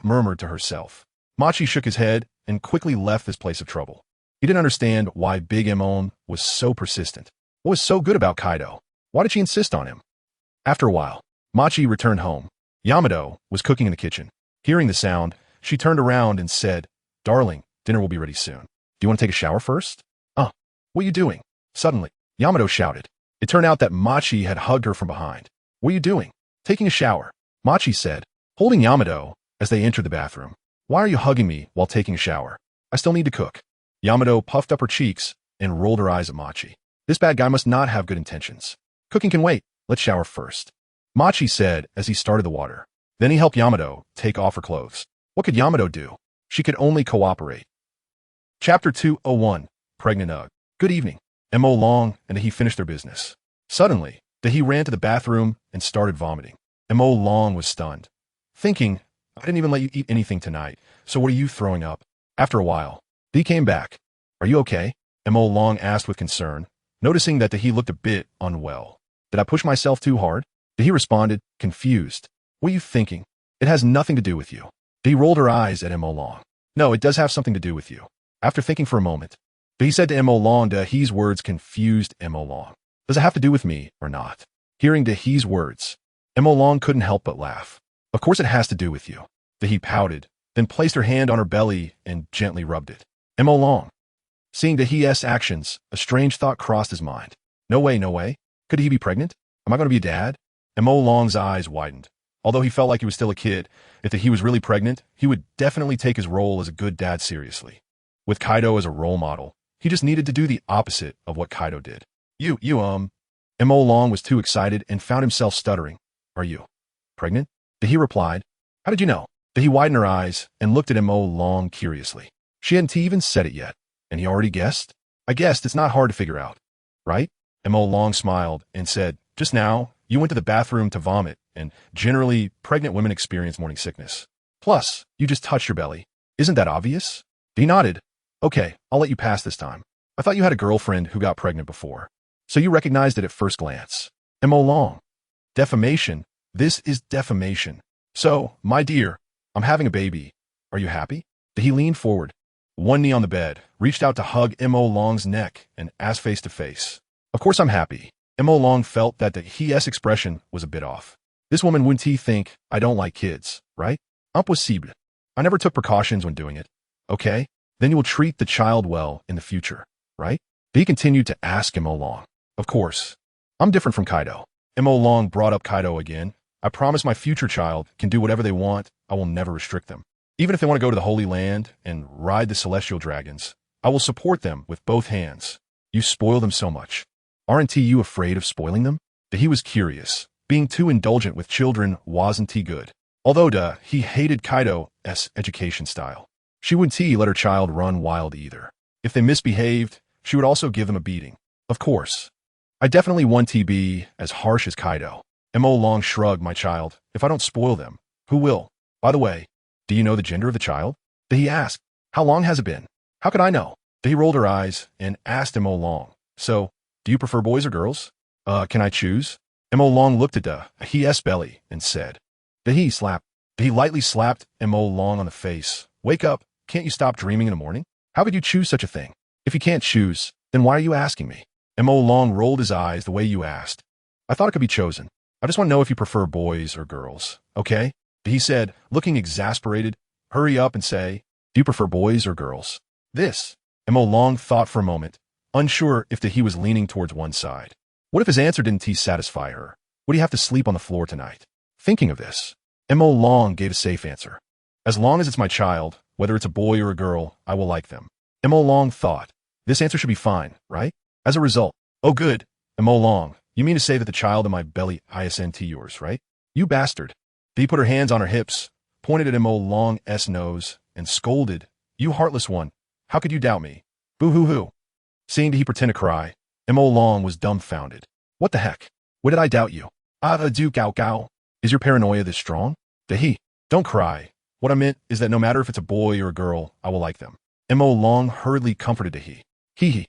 murmured to herself. Machi shook his head and quickly left this place of trouble. He didn't understand why Big Mom was so persistent. What was so good about Kaido? Why did she insist on him? After a while, Machi returned home. Yamato was cooking in the kitchen. Hearing the sound, she turned around and said, Darling, dinner will be ready soon. Do you want to take a shower first? What are you doing? Suddenly, Yamato shouted. It turned out that Machi had hugged her from behind. What are you doing? Taking a shower, Machi said, holding Yamato as they entered the bathroom. Why are you hugging me while taking a shower? I still need to cook. Yamato puffed up her cheeks and rolled her eyes at Machi. This bad guy must not have good intentions. Cooking can wait. Let's shower first, Machi said as he started the water. Then he helped Yamato take off her clothes. What could Yamato do? She could only cooperate. Chapter 201, Pregnant Ugg. Good evening. Mo Long and he finished their business. Suddenly, he ran to the bathroom and started vomiting. Mo Long was stunned, thinking, I didn't even let you eat anything tonight, so what are you throwing up? After a while, he came back. Are you okay? Mo Long asked with concern, noticing that he looked a bit unwell. Did I push myself too hard? He responded, confused. What are you thinking? It has nothing to do with you. He rolled her eyes at Mo Long. No, it does have something to do with you. After thinking for a moment, he said to Mo Long, He's words confused Mo Long. Does it have to do with me or not? Hearing He's words, Mo Long couldn't help but laugh. Of course it has to do with you. He pouted, then placed her hand on her belly and gently rubbed it. Mo Long. Seeing He's actions, a strange thought crossed his mind. No way. Could he be pregnant? Am I going to be a dad? Mo Long's eyes widened. Although he felt like he was still a kid, if he was really pregnant, he would definitely take his role as a good dad seriously. With Kaido as a role model, he just needed to do the opposite of what Kaido did. Mo Long was too excited and found himself stuttering. Are you pregnant? He replied. How did you know? He widened her eyes and looked at Mo Long curiously. She hadn't even said it yet, and he already guessed? I guessed it's not hard to figure out, right? Mo Long smiled and said, just now, you went to the bathroom to vomit, and generally, pregnant women experience morning sickness. Plus, you just touched your belly. Isn't that obvious? He nodded. Okay, I'll let you pass this time. I thought you had a girlfriend who got pregnant before, so you recognized it at first glance. Mo Long. Defamation. This is defamation. So, my dear, I'm having a baby. Are you happy? He leaned forward, one knee on the bed, reached out to hug Mo Long's neck, and asked face to face. Of course I'm happy. Mo Long felt that his expression was a bit off. This woman wouldn't think I don't like kids, right? Impossible. I never took precautions when doing it. Okay? Then you will treat the child well in the future, right? He continued to ask Mo Long. Of course. I'm different from Kaido. Mo Long brought up Kaido again. I promise my future child can do whatever they want. I will never restrict them. Even if they want to go to the Holy Land and ride the celestial dragons, I will support them with both hands. You spoil them so much. Aren't you afraid of spoiling them? He was curious. Being too indulgent with children wasn't good. Although he hated Kaido's education style. She wouldn't let her child run wild either. If they misbehaved, she would also give them a beating. Of course. I definitely want to be as harsh as Kaido. Mo Long shrugged, my child. If I don't spoil them, who will? By the way, Do you know the gender of the child? He asked. How long has it been? How could I know? He rolled her eyes and asked Mo Long. So, do you prefer boys or girls? Can I choose? Mo Long looked at his belly and said. He slapped. He lightly slapped Mo Long on the face. Wake up. Can't you stop dreaming in the morning? How could you choose such a thing? If you can't choose, then why are you asking me? Mo Long rolled his eyes the way you asked. I thought it could be chosen. I just want to know if you prefer boys or girls, okay? He said, looking exasperated. Hurry up and say, do you prefer boys or girls? This. Mo Long thought for a moment, unsure if he was leaning towards one side. What if his answer didn't satisfy her? Would he have to sleep on the floor tonight? Thinking of this, Mo Long gave a safe answer. As long as it's my child, whether it's a boy or a girl, I will like them. Mo Long thought, this answer should be fine, right? As a result, oh good, Mo Long, you mean to say that the child in my belly isn't yours, right? You bastard. He put her hands on her hips, pointed at Mo Long's nose, and scolded, you heartless one, how could you doubt me? Boo-hoo-hoo. Seeing he pretend to cry, Mo Long was dumbfounded. What the heck? What did I doubt you? Do gao gao. Is your paranoia this strong? Don't cry. What I meant is that no matter if it's a boy or a girl, I will like them. Mo Long hurriedly comforted he.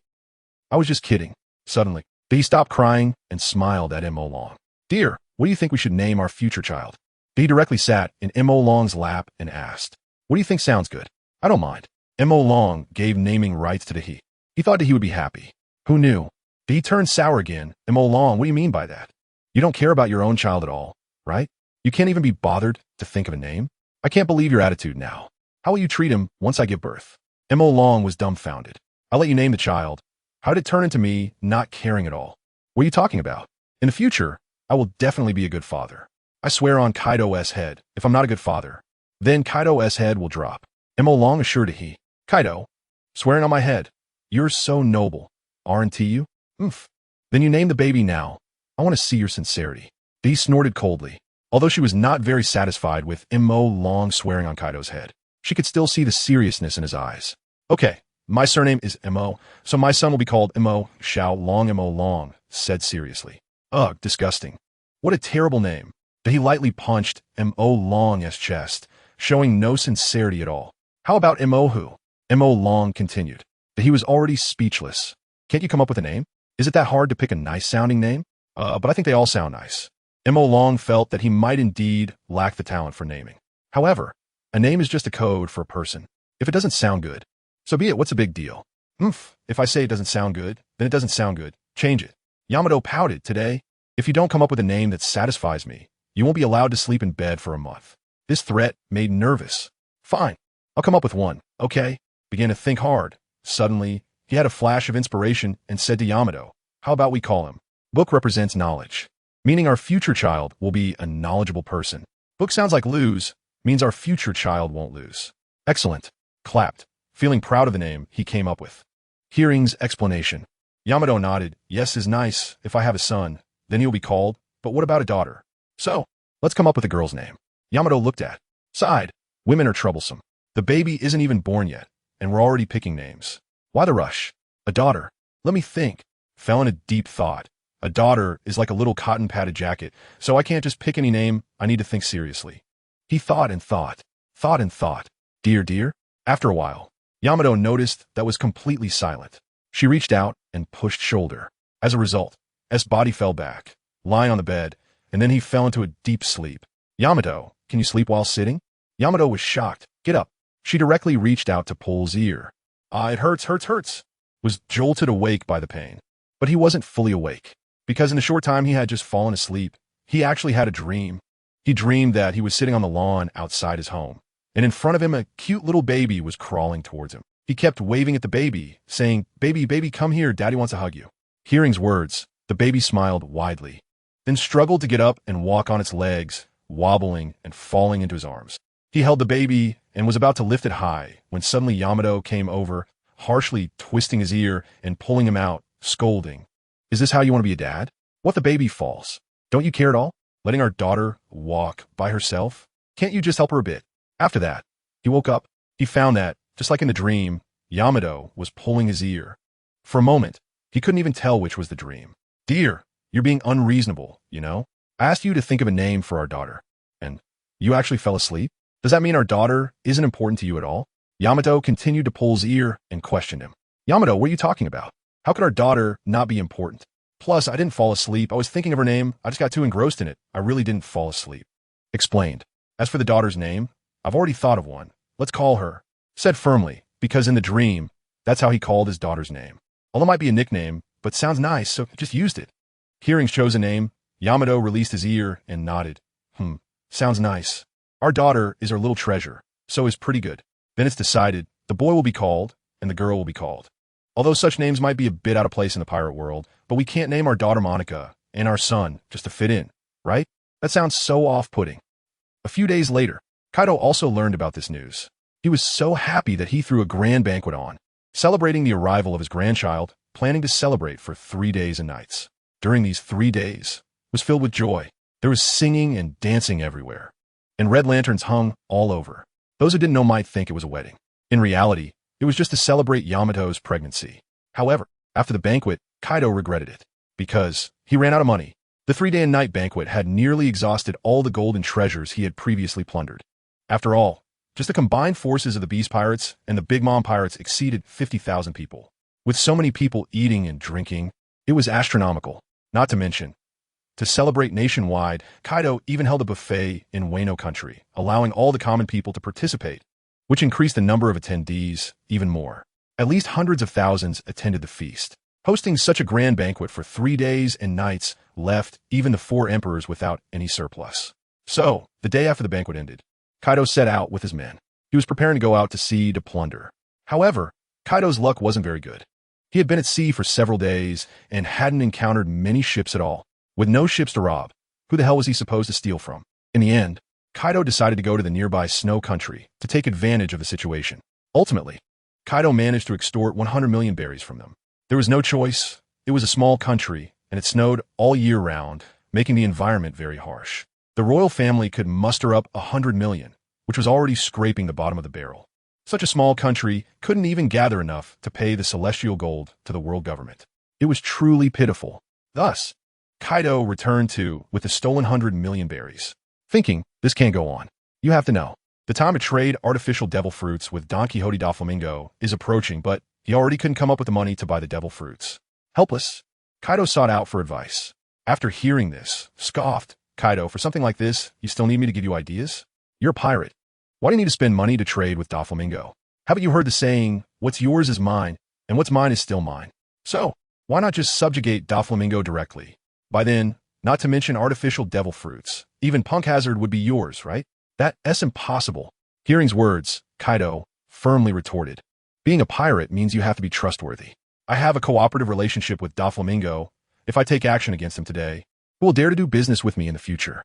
I was just kidding. Suddenly, he stopped crying and smiled at Mo Long. Dear, what do you think we should name our future child? He directly sat in Mo Long's lap and asked, what do you think sounds good? I don't mind. Mo Long gave naming rights to he. He thought he would be happy. Who knew? He turned sour again. Mo Long, what do you mean by that? You don't care about your own child at all, right? You can't even be bothered to think of a name? I can't believe your attitude now. How will you treat him once I give birth? Mo Long was dumbfounded. I'll let you name the child. How did it turn into me not caring at all? What are you talking about? In the future, I will definitely be a good father. I swear on Kaido's head, if I'm not a good father, then Kaido's head will drop. Mo Long assured he. Kaido, swearing on my head. You're so noble, aren't you? Oomph. Then you name the baby now. I want to see your sincerity. He snorted coldly. Although she was not very satisfied with Mo Long swearing on Kaido's head, she could still see the seriousness in his eyes. Okay, my surname is Mo, so my son will be called Mo Long, said seriously. Ugh, disgusting. What a terrible name. He lightly punched Mo Long's chest, showing no sincerity at all. How about Mo who? Mo Long continued. He was already speechless. Can't you come up with a name? Is it that hard to pick a nice-sounding name? But I think they all sound nice. Mo Long felt that he might indeed lack the talent for naming. However, a name is just a code for a person. If it doesn't sound good, so be it. What's a big deal? If I say it doesn't sound good, then it doesn't sound good. Change it. Yamato pouted today. If you don't come up with a name that satisfies me, you won't be allowed to sleep in bed for a month. This threat made nervous. Fine. I'll come up with one, okay? Began to think hard. Suddenly, he had a flash of inspiration and said to Yamato, how about we call him? Book represents knowledge, meaning our future child will be a knowledgeable person. Book sounds like lose, means our future child won't lose. Excellent. Clapped, feeling proud of the name he came up with. Hearing's explanation. Yamato nodded. Yes is nice. If I have a son, then he'll be called, but what about a daughter? So, let's come up with a girl's name. Yamato looked at. Sighed. Women are troublesome. The baby isn't even born yet, and we're already picking names. Why the rush? A daughter. Let me think. Fell in a deep thought. A daughter is like a little cotton-padded jacket, so I can't just pick any name. I need to think seriously. He thought and thought. Thought and thought. Dear. After a while, Yamato noticed that was completely silent. She reached out and pushed shoulder. As a result, S body fell back, lying on the bed, and then he fell into a deep sleep. Yamato, can you sleep while sitting? Yamato was shocked. Get up. She directly reached out to pull ear. It hurts. Was jolted awake by the pain. But he wasn't fully awake, because in the short time he had just fallen asleep, he actually had a dream. He dreamed that he was sitting on the lawn outside his home, and in front of him a cute little baby was crawling towards him. He kept waving at the baby, saying, baby, come here, daddy wants to hug you. Hearing's words, the baby smiled widely, then struggled to get up and walk on its legs, wobbling and falling into his arms. He held the baby and was about to lift it high when suddenly Yamato came over, harshly twisting his ear and pulling him out, scolding. Is this how you want to be a dad? What the baby falls? Don't you care at all? Letting our daughter walk by herself? Can't you just help her a bit? After that, he woke up. He found that, just like in the dream, Yamato was pulling his ear. For a moment, he couldn't even tell which was the dream. Dear, you're being unreasonable, you know? I asked you to think of a name for our daughter, and you actually fell asleep? Does that mean our daughter isn't important to you at all? Yamato continued to pull his ear and questioned him. Yamato, what are you talking about? How could our daughter not be important? Plus, I didn't fall asleep. I was thinking of her name. I just got too engrossed in it. I really didn't fall asleep. Explained. As for the daughter's name, I've already thought of one. Let's call her. Said firmly, because in the dream, that's how he called his daughter's name. Although it might be a nickname, but sounds nice, so just used it. Hearing chose a name, Yamato released his ear and nodded. Sounds nice. Our daughter is our little treasure, so is pretty good. Then it's decided, the boy will be called, and the girl will be called. Although such names might be a bit out of place in the pirate world, but we can't name our daughter Monica and our son just to fit in, right? That sounds so off-putting. A few days later, Kaido also learned about this news. He was so happy that he threw a grand banquet on, celebrating the arrival of his grandchild, planning to celebrate for 3 days and nights. During these 3 days, was filled with joy. There was singing and dancing everywhere, and red lanterns hung all over. Those who didn't know might think it was a wedding. In reality, it was just to celebrate Yamato's pregnancy. However, after the banquet, Kaido regretted it, because he ran out of money. The 3-day and night banquet had nearly exhausted all the gold and treasures he had previously plundered. After all, just the combined forces of the Beast Pirates and the Big Mom Pirates exceeded 50,000 people. With so many people eating and drinking, it was astronomical. Not to mention, to celebrate nationwide, Kaido even held a buffet in Wano country, allowing all the common people to participate, which increased the number of attendees even more. At least hundreds of thousands attended the feast. Hosting such a grand banquet for 3 days and nights left even the 4 emperors without any surplus. So, the day after the banquet ended, Kaido set out with his men. He was preparing to go out to sea to plunder. However, Kaido's luck wasn't very good. He had been at sea for several days and hadn't encountered many ships at all. With no ships to rob, who the hell was he supposed to steal from? In the end, Kaido decided to go to the nearby snow country to take advantage of the situation. Ultimately, Kaido managed to extort 100 million berries from them. There was no choice. It was a small country, and it snowed all year round, making the environment very harsh. The royal family could muster up 100 million, which was already scraping the bottom of the barrel. Such a small country couldn't even gather enough to pay the celestial gold to the world government. It was truly pitiful. Thus, Kaido returned with the stolen 100 million berries, thinking, this can't go on. You have to know. The time to trade artificial devil fruits with Don Quixote Doflamingo is approaching, but he already couldn't come up with the money to buy the devil fruits. Helpless, Kaido sought out for advice. After hearing this, scoffed, Kaido, for something like this, you still need me to give you ideas? You're a pirate. Why do you need to spend money to trade with Doflamingo? Haven't you heard the saying, what's yours is mine, and what's mine is still mine? So, why not just subjugate Doflamingo directly? By then, not to mention artificial devil fruits, even Punk Hazard would be yours, right? That's impossible. Hearing's words, Kaido firmly retorted. Being a pirate means you have to be trustworthy. I have a cooperative relationship with Doflamingo. If I take action against him today, who will dare to do business with me in the future?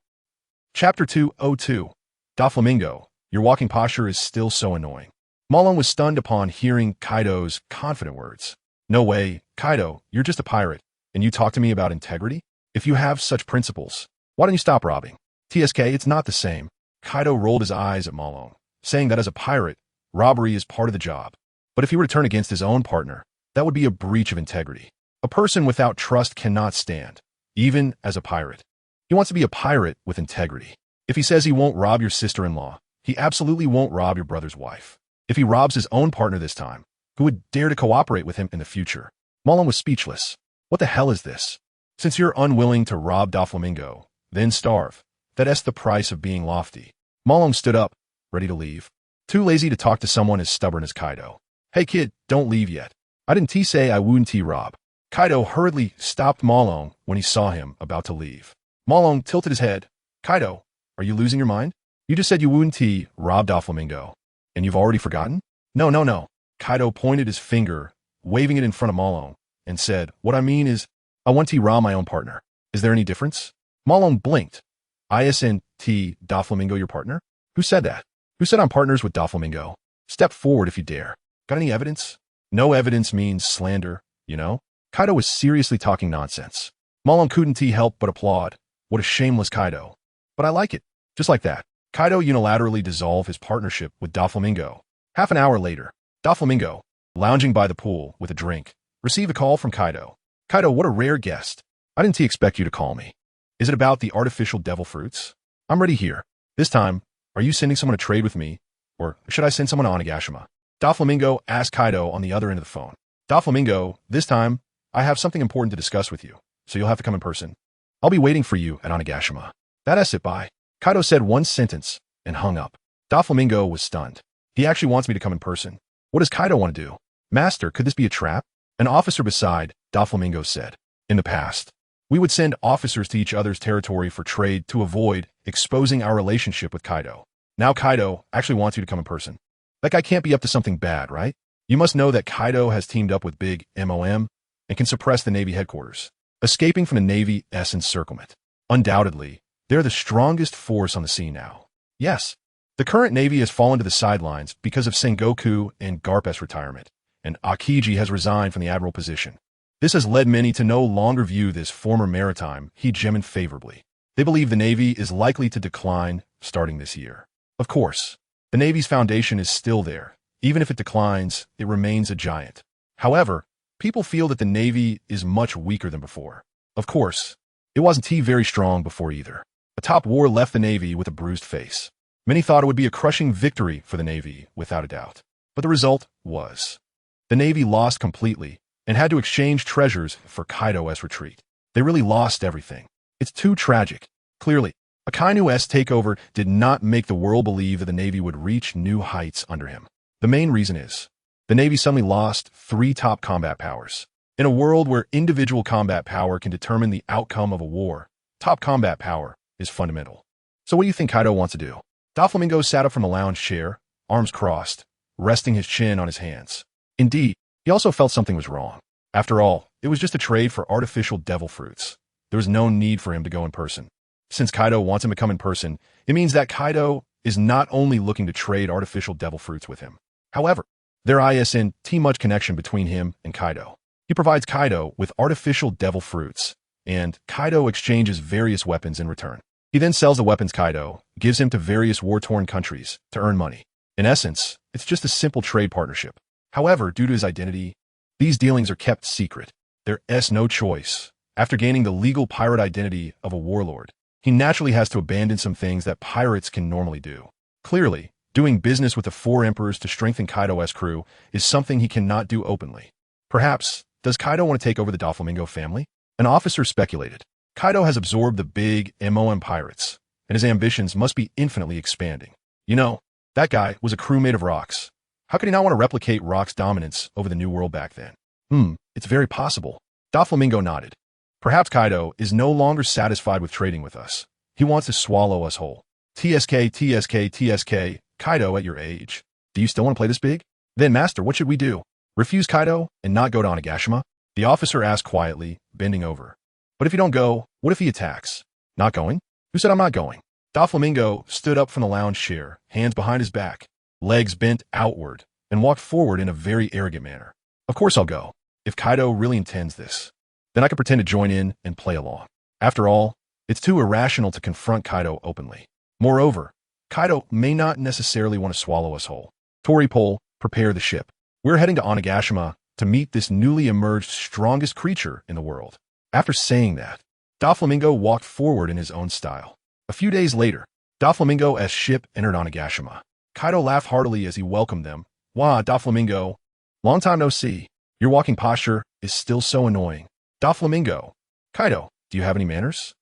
Chapter 202. Doflamingo, your walking posture is still so annoying. Malong was stunned upon hearing Kaido's confident words. No way, Kaido, you're just a pirate, and you talk to me about integrity? If you have such principles, why don't you stop robbing? TSK, it's not the same. Kaido rolled his eyes at Malong, saying that as a pirate, robbery is part of the job. But if he were to turn against his own partner, that would be a breach of integrity. A person without trust cannot stand, even as a pirate. He wants to be a pirate with integrity. If he says he won't rob your sister-in-law, he absolutely won't rob your brother's wife. If he robs his own partner this time, who would dare to cooperate with him in the future? Malong was speechless. What the hell is this? Since you're unwilling to rob Doflamingo, then starve. That's the price of being lofty. Malong stood up, ready to leave. Too lazy to talk to someone as stubborn as Kaido. Hey kid, don't leave yet. I didn't say I wouldn't rob. Kaido hurriedly stopped Malong when he saw him about to leave. Malong tilted his head. Kaido, are you losing your mind? You just said you wouldn't rob Doflamingo, and you've already forgotten? No. Kaido pointed his finger, waving it in front of Malong, and said, what I mean is, I want to rob my own partner. Is there any difference? Malong blinked. ISNT Doflamingo your partner? Who said that? Who said I'm partners with Doflamingo? Step forward if you dare. Got any evidence? No evidence means slander, you know? Kaido was seriously talking nonsense. Malong couldn't help but applaud. What a shameless Kaido. But I like it. Just like that, Kaido unilaterally dissolved his partnership with Doflamingo. Half an hour later, Doflamingo, lounging by the pool with a drink, received a call from Kaido. Kaido, what a rare guest. I didn't expect you to call me. Is it about the artificial devil fruits? I'm ready here. This time, Are you sending someone to trade with me? Or should I send someone to Onigashima? Doflamingo asked Kaido on the other end of the phone. Doflamingo, this time, I have something important to discuss with you, so you'll have to come in person. I'll be waiting for you at Onigashima. That's it, bye. Kaido said one sentence and hung up. Doflamingo was stunned. He actually wants me to come in person. What does Kaido want to do? Master, could this be a trap? An officer beside Doflamingo said. In the past, we would send officers to each other's territory for trade to avoid exposing our relationship with Kaido. Now Kaido actually wants you to come in person. That guy can't be up to something bad, right? You must know that Kaido has teamed up with Big MOM and can suppress the Navy headquarters, escaping from the Navy's encirclement. Undoubtedly, they're the strongest force on the sea now. Yes, the current Navy has fallen to the sidelines because of Sengoku and Garp's retirement, and Akiji has resigned from the admiral position. This has led many to no longer view this former maritime hegemon favorably. They believe the Navy is likely to decline starting this year. Of course, the Navy's foundation is still there. Even if it declines, it remains a giant. However, people feel that the Navy is much weaker than before. Of course, it wasn't very strong before either. A top war left the Navy with a bruised face. Many thought it would be a crushing victory for the Navy, without a doubt. But the result was, the Navy lost completely and had to exchange treasures for Kaido's retreat. They really lost everything. It's too tragic. Clearly, Akainu's takeover did not make the world believe that the Navy would reach new heights under him. The main reason is, the Navy suddenly lost 3 top combat powers. In a world where individual combat power can determine the outcome of a war, top combat power is fundamental. So what do you think Kaido wants to do? Doflamingo sat up from the lounge chair, arms crossed, resting his chin on his hands. Indeed, he also felt something was wrong. After all, it was just a trade for artificial devil fruits. There was no need for him to go in person. Since Kaido wants him to come in person, it means that Kaido is not only looking to trade artificial devil fruits with him. However, there isn't much connection between him and Kaido. He provides Kaido with artificial devil fruits, and Kaido exchanges various weapons in return. He then sells the weapons Kaido gives him to various war-torn countries to earn money. In essence, it's just a simple trade partnership. However, due to his identity, these dealings are kept secret. There's no choice. After gaining the legal pirate identity of a warlord, he naturally has to abandon some things that pirates can normally do. Clearly, doing business with the 4 emperors to strengthen Kaido's crew is something he cannot do openly. Perhaps, does Kaido want to take over the Doflamingo family? An officer speculated. Kaido has absorbed the big MOM pirates, and his ambitions must be infinitely expanding. You know, that guy was a crewmate of Rock's. How could he not want to replicate Rock's dominance over the New World back then? It's very possible. Doflamingo nodded. Perhaps Kaido is no longer satisfied with trading with us. He wants to swallow us whole. TSK, Kaido at your age. Do you still want to play this big? Then, Master, what should we do? Refuse Kaido and not go to Onigashima? The officer asked quietly, bending over. But if you don't go, what if he attacks? Not going? Who said I'm not going? Doflamingo stood up from the lounge chair, hands behind his back, legs bent outward, and walked forward in a very arrogant manner. Of course I'll go. If Kaido really intends this, then I can pretend to join in and play along. After all, it's too irrational to confront Kaido openly. Moreover, Kaido may not necessarily want to swallow us whole. Toripole, prepare the ship. We're heading to Onigashima to meet this newly emerged strongest creature in the world. After saying that, Doflamingo walked forward in his own style. A few days later, Doflamingo's ship entered Onigashima. Kaido laughed heartily as he welcomed them. Wah, Doflamingo. Long time no see. Your walking posture is still so annoying. Doflamingo. Kaido, do you have any manners?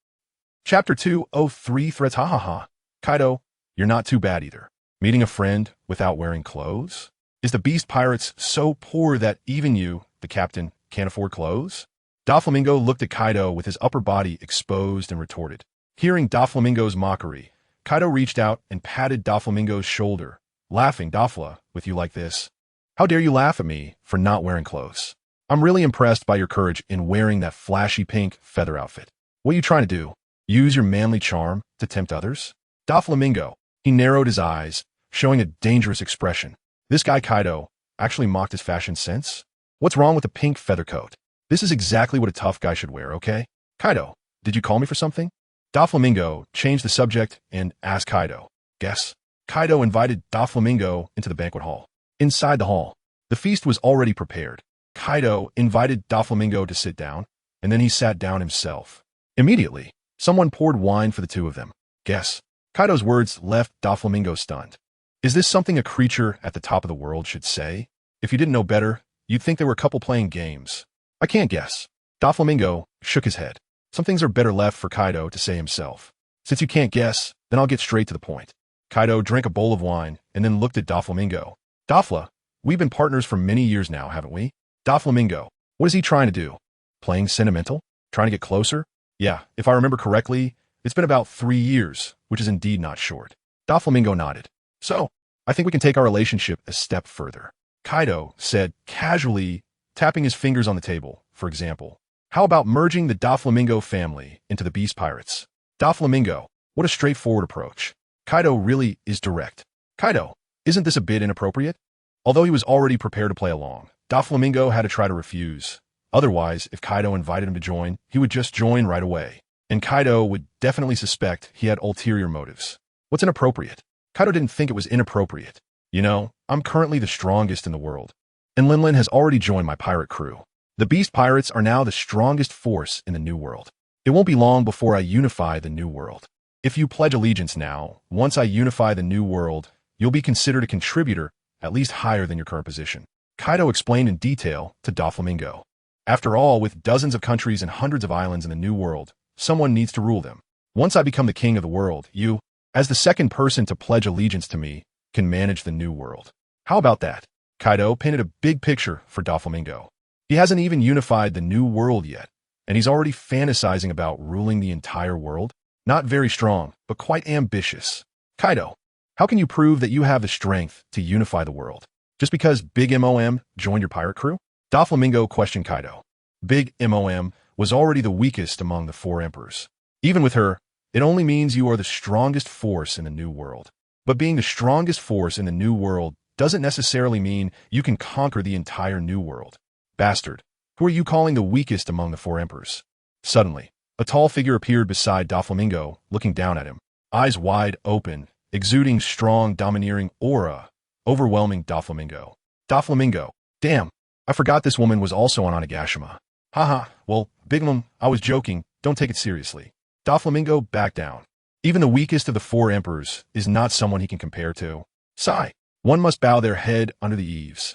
Chapter 203 Threats hahaha. Kaido, you're not too bad either. Meeting a friend without wearing clothes? Is the beast pirates so poor that even you, the captain, can't afford clothes? Doflamingo looked at Kaido with his upper body exposed and retorted. Hearing Doflamingo's mockery, Kaido reached out and patted Doflamingo's shoulder, laughing. Dofla, with you like this? How dare you laugh at me for not wearing clothes? I'm really impressed by your courage in wearing that flashy pink feather outfit. What are you trying to do? Use your manly charm to tempt others? Doflamingo, he narrowed his eyes, showing a dangerous expression. This guy Kaido actually mocked his fashion sense? What's wrong with a pink feather coat? This is exactly what a tough guy should wear, okay? Kaido, did you call me for something? Doflamingo changed the subject and asked Kaido. Guess. Kaido invited Doflamingo into the banquet hall. Inside the hall, the feast was already prepared. Kaido invited Doflamingo to sit down, and then he sat down himself. Immediately, someone poured wine for the two of them. Guess. Kaido's words left Doflamingo stunned. Is this something a creature at the top of the world should say? If you didn't know better, you'd think they were a couple playing games. I can't guess. Doflamingo shook his head. Some things are better left for Kaido to say himself. Since you can't guess, then I'll get straight to the point. Kaido drank a bowl of wine and then looked at Doflamingo. Dofla, we've been partners for many years now, haven't we? Doflamingo, what is he trying to do? Playing sentimental? Trying to get closer? Yeah, if I remember correctly, it's been about 3 years, which is indeed not short. Doflamingo nodded. So, I think we can take our relationship a step further. Kaido said casually, tapping his fingers on the table, for example. How about merging the Doflamingo family into the Beast Pirates? Doflamingo, what a straightforward approach. Kaido really is direct. Kaido, isn't this a bit inappropriate? Although he was already prepared to play along, Doflamingo had to try to refuse. Otherwise, if Kaido invited him to join, he would just join right away. And Kaido would definitely suspect he had ulterior motives. What's inappropriate? Kaido didn't think it was inappropriate. You know, I'm currently the strongest in the world. And Linlin has already joined my pirate crew. The Beast Pirates are now the strongest force in the New World. It won't be long before I unify the New World. If you pledge allegiance now, once I unify the New World, you'll be considered a contributor at least higher than your current position. Kaido explained in detail to Doflamingo. After all, with dozens of countries and hundreds of islands in the New World, someone needs to rule them. Once I become the king of the world, you, as the second person to pledge allegiance to me, can manage the New World. How about that? Kaido painted a big picture for Doflamingo. He hasn't even unified the New World yet, and he's already fantasizing about ruling the entire world? Not very strong, but quite ambitious. Kaido, how can you prove that you have the strength to unify the world? Just because Big Mom joined your pirate crew? Doflamingo questioned Kaido. Big Mom was already the weakest among the 4 emperors. Even with her, it only means you are the strongest force in the New World. But being the strongest force in the New World doesn't necessarily mean you can conquer the entire New World. Bastard, who are you calling the weakest among the 4 emperors? Suddenly, a tall figure appeared beside Doflamingo, looking down at him, eyes wide open, exuding strong, domineering aura, overwhelming Doflamingo. Doflamingo, damn, I forgot this woman was also on Onigashima. Haha, well, Big Mom, I was joking, don't take it seriously. Doflamingo backed down. Even the weakest of the 4 emperors is not someone he can compare to. Sigh, one must bow their head under the eaves.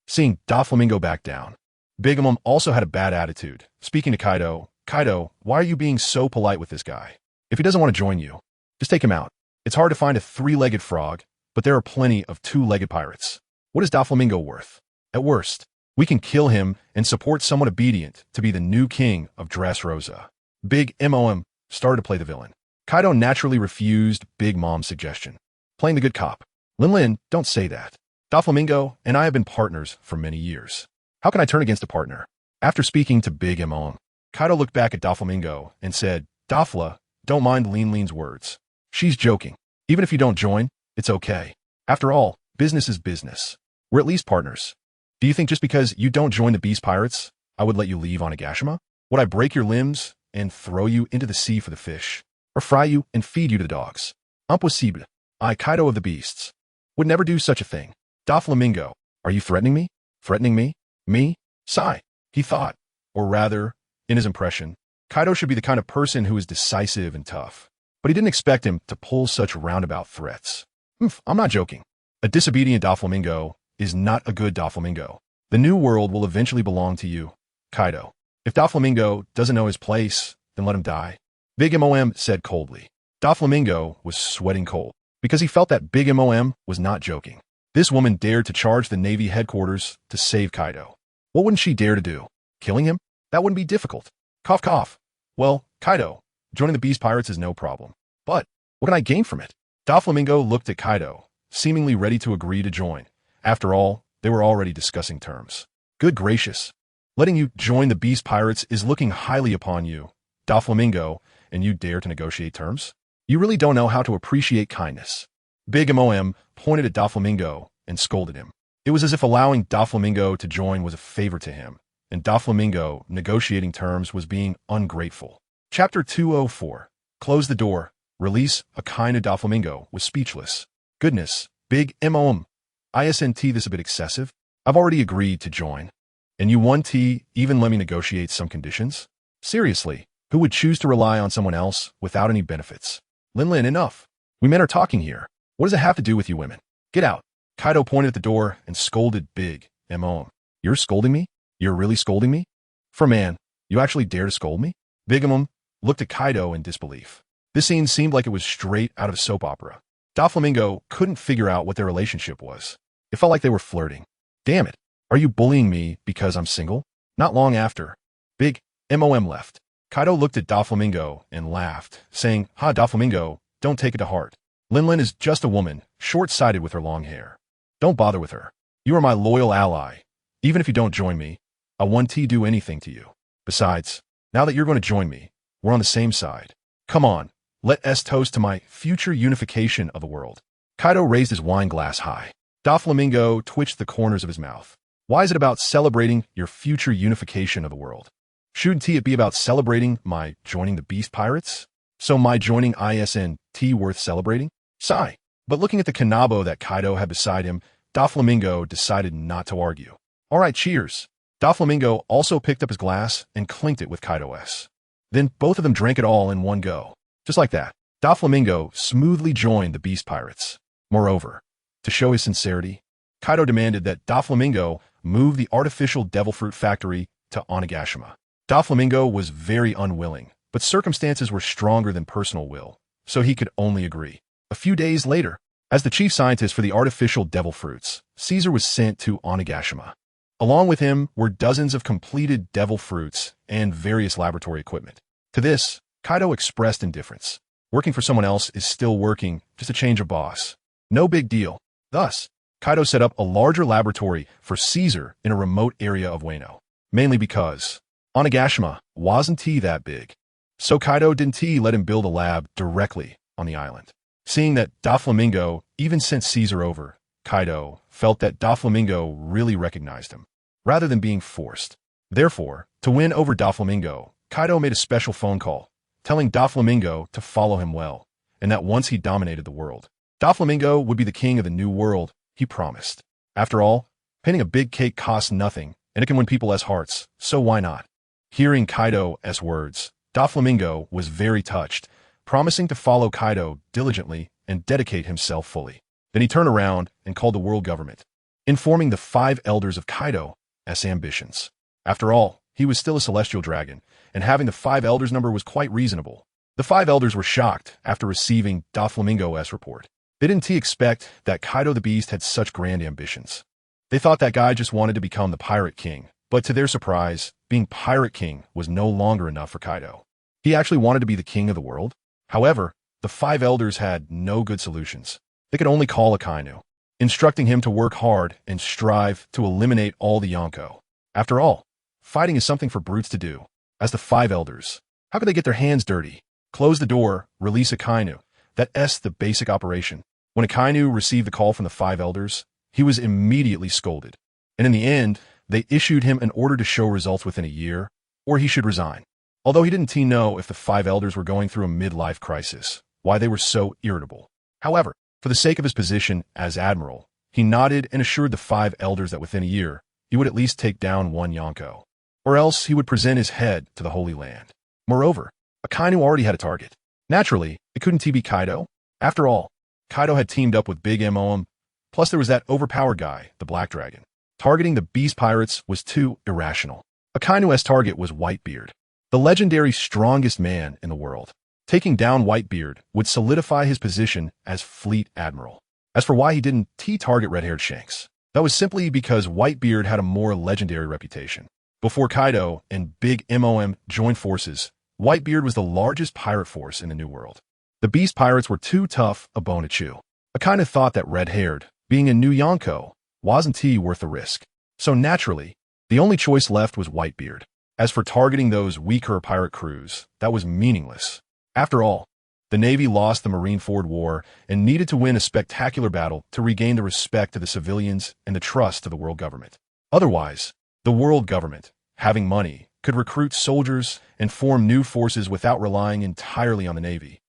Seeing Doflamingo back down. Big Mom also had a bad attitude, speaking to Kaido. Kaido, why are you being so polite with this guy? If he doesn't want to join you, just take him out. It's hard to find a 3-legged frog, but there are plenty of 2-legged pirates. What is Doflamingo worth? At worst, we can kill him and support someone obedient to be the new king of Dressrosa. Big Mom started to play the villain. Kaido naturally refused Big Mom's suggestion. Playing the good cop. Linlin, don't say that. Doflamingo and I have been partners for many years. How can I turn against a partner? After speaking to Big Mom, Kaido looked back at Doflamingo and said, Dofla, don't mind Linlin's words. She's joking. Even if you don't join, it's okay. After all, business is business. We're at least partners. Do you think just because you don't join the Beast Pirates, I would let you leave Onigashima? Would I break your limbs and throw you into the sea for the fish? Or fry you and feed you to the dogs? Impossible. I, Kaido of the Beasts, would never do such a thing. Doflamingo, are you threatening me? Threatening me? Me? Sigh, he thought. Or rather, in his impression, Kaido should be the kind of person who is decisive and tough. But he didn't expect him to pull such roundabout threats. I'm not joking. A disobedient Doflamingo is not a good Doflamingo. The New World will eventually belong to you, Kaido. If Doflamingo doesn't know his place, then let him die. Big Mom said coldly. Doflamingo was sweating cold, because he felt that Big Mom was not joking. This woman dared to charge the Navy headquarters to save Kaido. What wouldn't she dare to do? Killing him? That wouldn't be difficult. Cough, cough. Well, Kaido, joining the Beast Pirates is no problem. But what can I gain from it? Doflamingo looked at Kaido, seemingly ready to agree to join. After all, they were already discussing terms. Good gracious. Letting you join the Beast Pirates is looking highly upon you, Doflamingo, and you dare to negotiate terms? You really don't know how to appreciate kindness. Big Mom pointed at Doflamingo and scolded him. It was as if allowing Doflamingo to join was a favor to him, and Doflamingo negotiating terms was being ungrateful. Chapter 204. Close the door. Release a kind of Doflamingo was speechless. Goodness, Big Mom. Isn't this a bit excessive? I've already agreed to join. And you want to even let me negotiate some conditions? Seriously, who would choose to rely on someone else without any benefits? Lin, enough. We men are talking here. What does it have to do with you women? Get out. Kaido pointed at the door and scolded Big M.O.M. You're scolding me? You're really scolding me? For man, you actually dare to scold me? Big M.O.M. looked at Kaido in disbelief. This scene seemed like it was straight out of a soap opera. Doflamingo couldn't figure out what their relationship was. It felt like they were flirting. Damn it. Are you bullying me because I'm single? Not long after, Big M.O.M. left. Kaido looked at Doflamingo and laughed, saying, Ha, Doflamingo, don't take it to heart. Lin is just a woman, short-sighted with her long hair. Don't bother with her. You are my loyal ally. Even if you don't join me, I won't do anything to you. Besides, now that you're going to join me, we're on the same side. Come on, let us toast to my future unification of the world. Kaido raised his wine glass high. Doflamingo twitched the corners of his mouth. Why is it about celebrating your future unification of the world? Shouldn't it be about celebrating my joining the Beast Pirates? So my joining ISNT worth celebrating? Sigh. But looking at the Kanabo that Kaido had beside him, Doflamingo decided not to argue. All right, cheers. Doflamingo also picked up his glass and clinked it with Kaido's. Then both of them drank it all in one go. Just like that, Doflamingo smoothly joined the Beast Pirates. Moreover, to show his sincerity, Kaido demanded that Doflamingo move the artificial devil fruit factory to Onigashima. Doflamingo was very unwilling, but circumstances were stronger than personal will, so he could only agree. A few days later, as the chief scientist for the artificial devil fruits, Caesar was sent to Onigashima. Along with him were dozens of completed devil fruits and various laboratory equipment. To this, Kaido expressed indifference. Working for someone else is still working, just a change of boss. No big deal. Thus, Kaido set up a larger laboratory for Caesar in a remote area of Wano, mainly because Onigashima wasn't that big. So Kaido didn't let him build a lab directly on the island. Seeing that Doflamingo even sent Caesar over, Kaido felt that Doflamingo really recognized him, rather than being forced. Therefore, to win over Doflamingo, Kaido made a special phone call, telling Doflamingo to follow him well, and that once he dominated the world, Doflamingo would be the king of the new world, he promised. After all, painting a big cake costs nothing, and it can win people's hearts, so why not? Hearing Kaido's words, Doflamingo was very touched, promising to follow Kaido diligently and dedicate himself fully. Then he turned around and called the world government, informing the 5 elders of Kaido's ambitions. After all, he was still a celestial dragon, and having the 5 elders number was quite reasonable. The 5 elders were shocked after receiving Doflamingo's report. They didn't expect that Kaido the Beast had such grand ambitions. They thought that guy just wanted to become the Pirate King, but to their surprise, being Pirate King was no longer enough for Kaido. He actually wanted to be the king of the world. However, the 5 elders had no good solutions. They could only call Akainu, instructing him to work hard and strive to eliminate all the Yonko. After all, fighting is something for brutes to do. As the 5 elders, how could they get their hands dirty? Close the door, release Akainu. That's the basic operation. When Akainu received the call from the 5 elders, he was immediately scolded. And in the end, they issued him an order to show results within a year, or he should resign. Although he didn't know if the 5 elders were going through a midlife crisis, why they were so irritable. However, for the sake of his position as admiral, he nodded and assured the 5 elders that within a year, he would at least take down 1 Yonko, or else he would present his head to the Holy Land. Moreover, Akainu already had a target. Naturally, it couldn't be Kaido. After all, Kaido had teamed up with Big M.O.M., plus there was that overpowered guy, the Black Dragon. Targeting the Beast Pirates was too irrational. Akainu's target was Whitebeard, the legendary strongest man in the world. Taking down Whitebeard would solidify his position as Fleet Admiral. As for why he didn't target red-haired Shanks, that was simply because Whitebeard had a more legendary reputation. Before Kaido and Big M.O.M. joined forces, Whitebeard was the largest pirate force in the New World. The Beast Pirates were too tough a bone to chew. Akainu thought that red-haired, being a new Yonko, wasn't worth the risk. So naturally, the only choice left was Whitebeard. As for targeting those weaker pirate crews, that was meaningless. After all, the Navy lost the Marineford War and needed to win a spectacular battle to regain the respect of the civilians and the trust of the world government. Otherwise, the world government, having money, could recruit soldiers and form new forces without relying entirely on the Navy.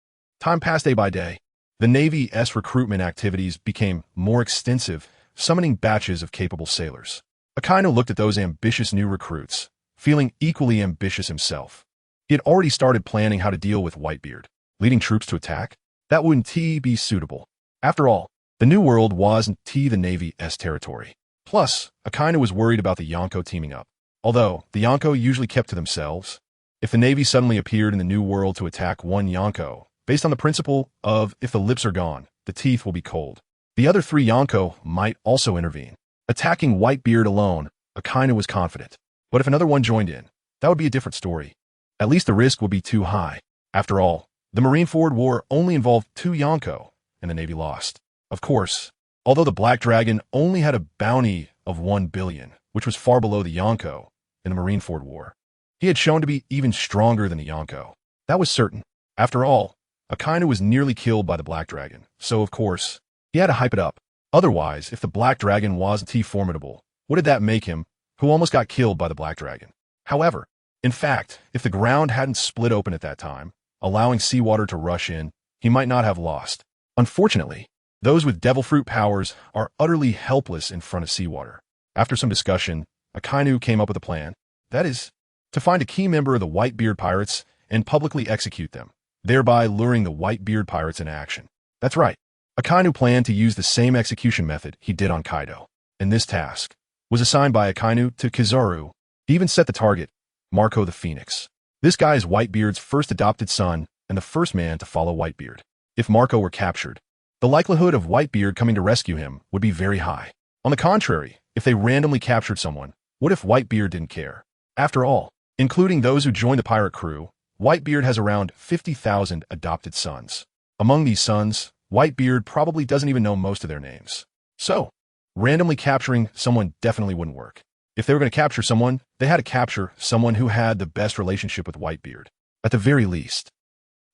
Time passed day by day. The Navy's recruitment activities became more extensive, summoning batches of capable sailors. Akainu looked at those ambitious new recruits, feeling equally ambitious himself. He had already started planning how to deal with Whitebeard, leading troops to attack. That wouldn't be suitable. After all, the New World wasn't the Navy's territory. Plus, Akainu was worried about the Yonko teaming up. Although, the Yonko usually kept to themselves, if the Navy suddenly appeared in the New World to attack one Yonko, based on the principle of if the lips are gone, the teeth will be cold, the other 3 Yonko might also intervene. Attacking Whitebeard alone, Akainu was confident. But if another one joined in, that would be a different story. At least the risk would be too high. After all, the Marineford War only involved 2 Yonko, and the Navy lost. Of course, although the Black Dragon only had a bounty of 1 billion, which was far below the Yonko in the Marineford War, he had shown to be even stronger than the Yonko. That was certain. After all, Akainu was nearly killed by the Black Dragon, so of course, he had to hype it up. Otherwise, if the Black Dragon wasn't formidable, what did that make him, who almost got killed by the Black Dragon? However, in fact, if the ground hadn't split open at that time, allowing seawater to rush in, he might not have lost. Unfortunately, those with devil fruit powers are utterly helpless in front of seawater. After some discussion, Akainu came up with a plan. That is, to find a key member of the Whitebeard Pirates and publicly execute them, thereby luring the Whitebeard Pirates into action. That's right. Akainu planned to use the same execution method he did on Kaido, and this task was assigned by Akainu to Kizaru. He even set the target, Marco the Phoenix. This guy is Whitebeard's first adopted son and the first man to follow Whitebeard. If Marco were captured, the likelihood of Whitebeard coming to rescue him would be very high. On the contrary, if they randomly captured someone, what if Whitebeard didn't care? After all, including those who joined the pirate crew, Whitebeard has around 50,000 adopted sons. Among these sons, Whitebeard probably doesn't even know most of their names. So, randomly capturing someone definitely wouldn't work. If they were going to capture someone, they had to capture someone who had the best relationship with Whitebeard. At the very least,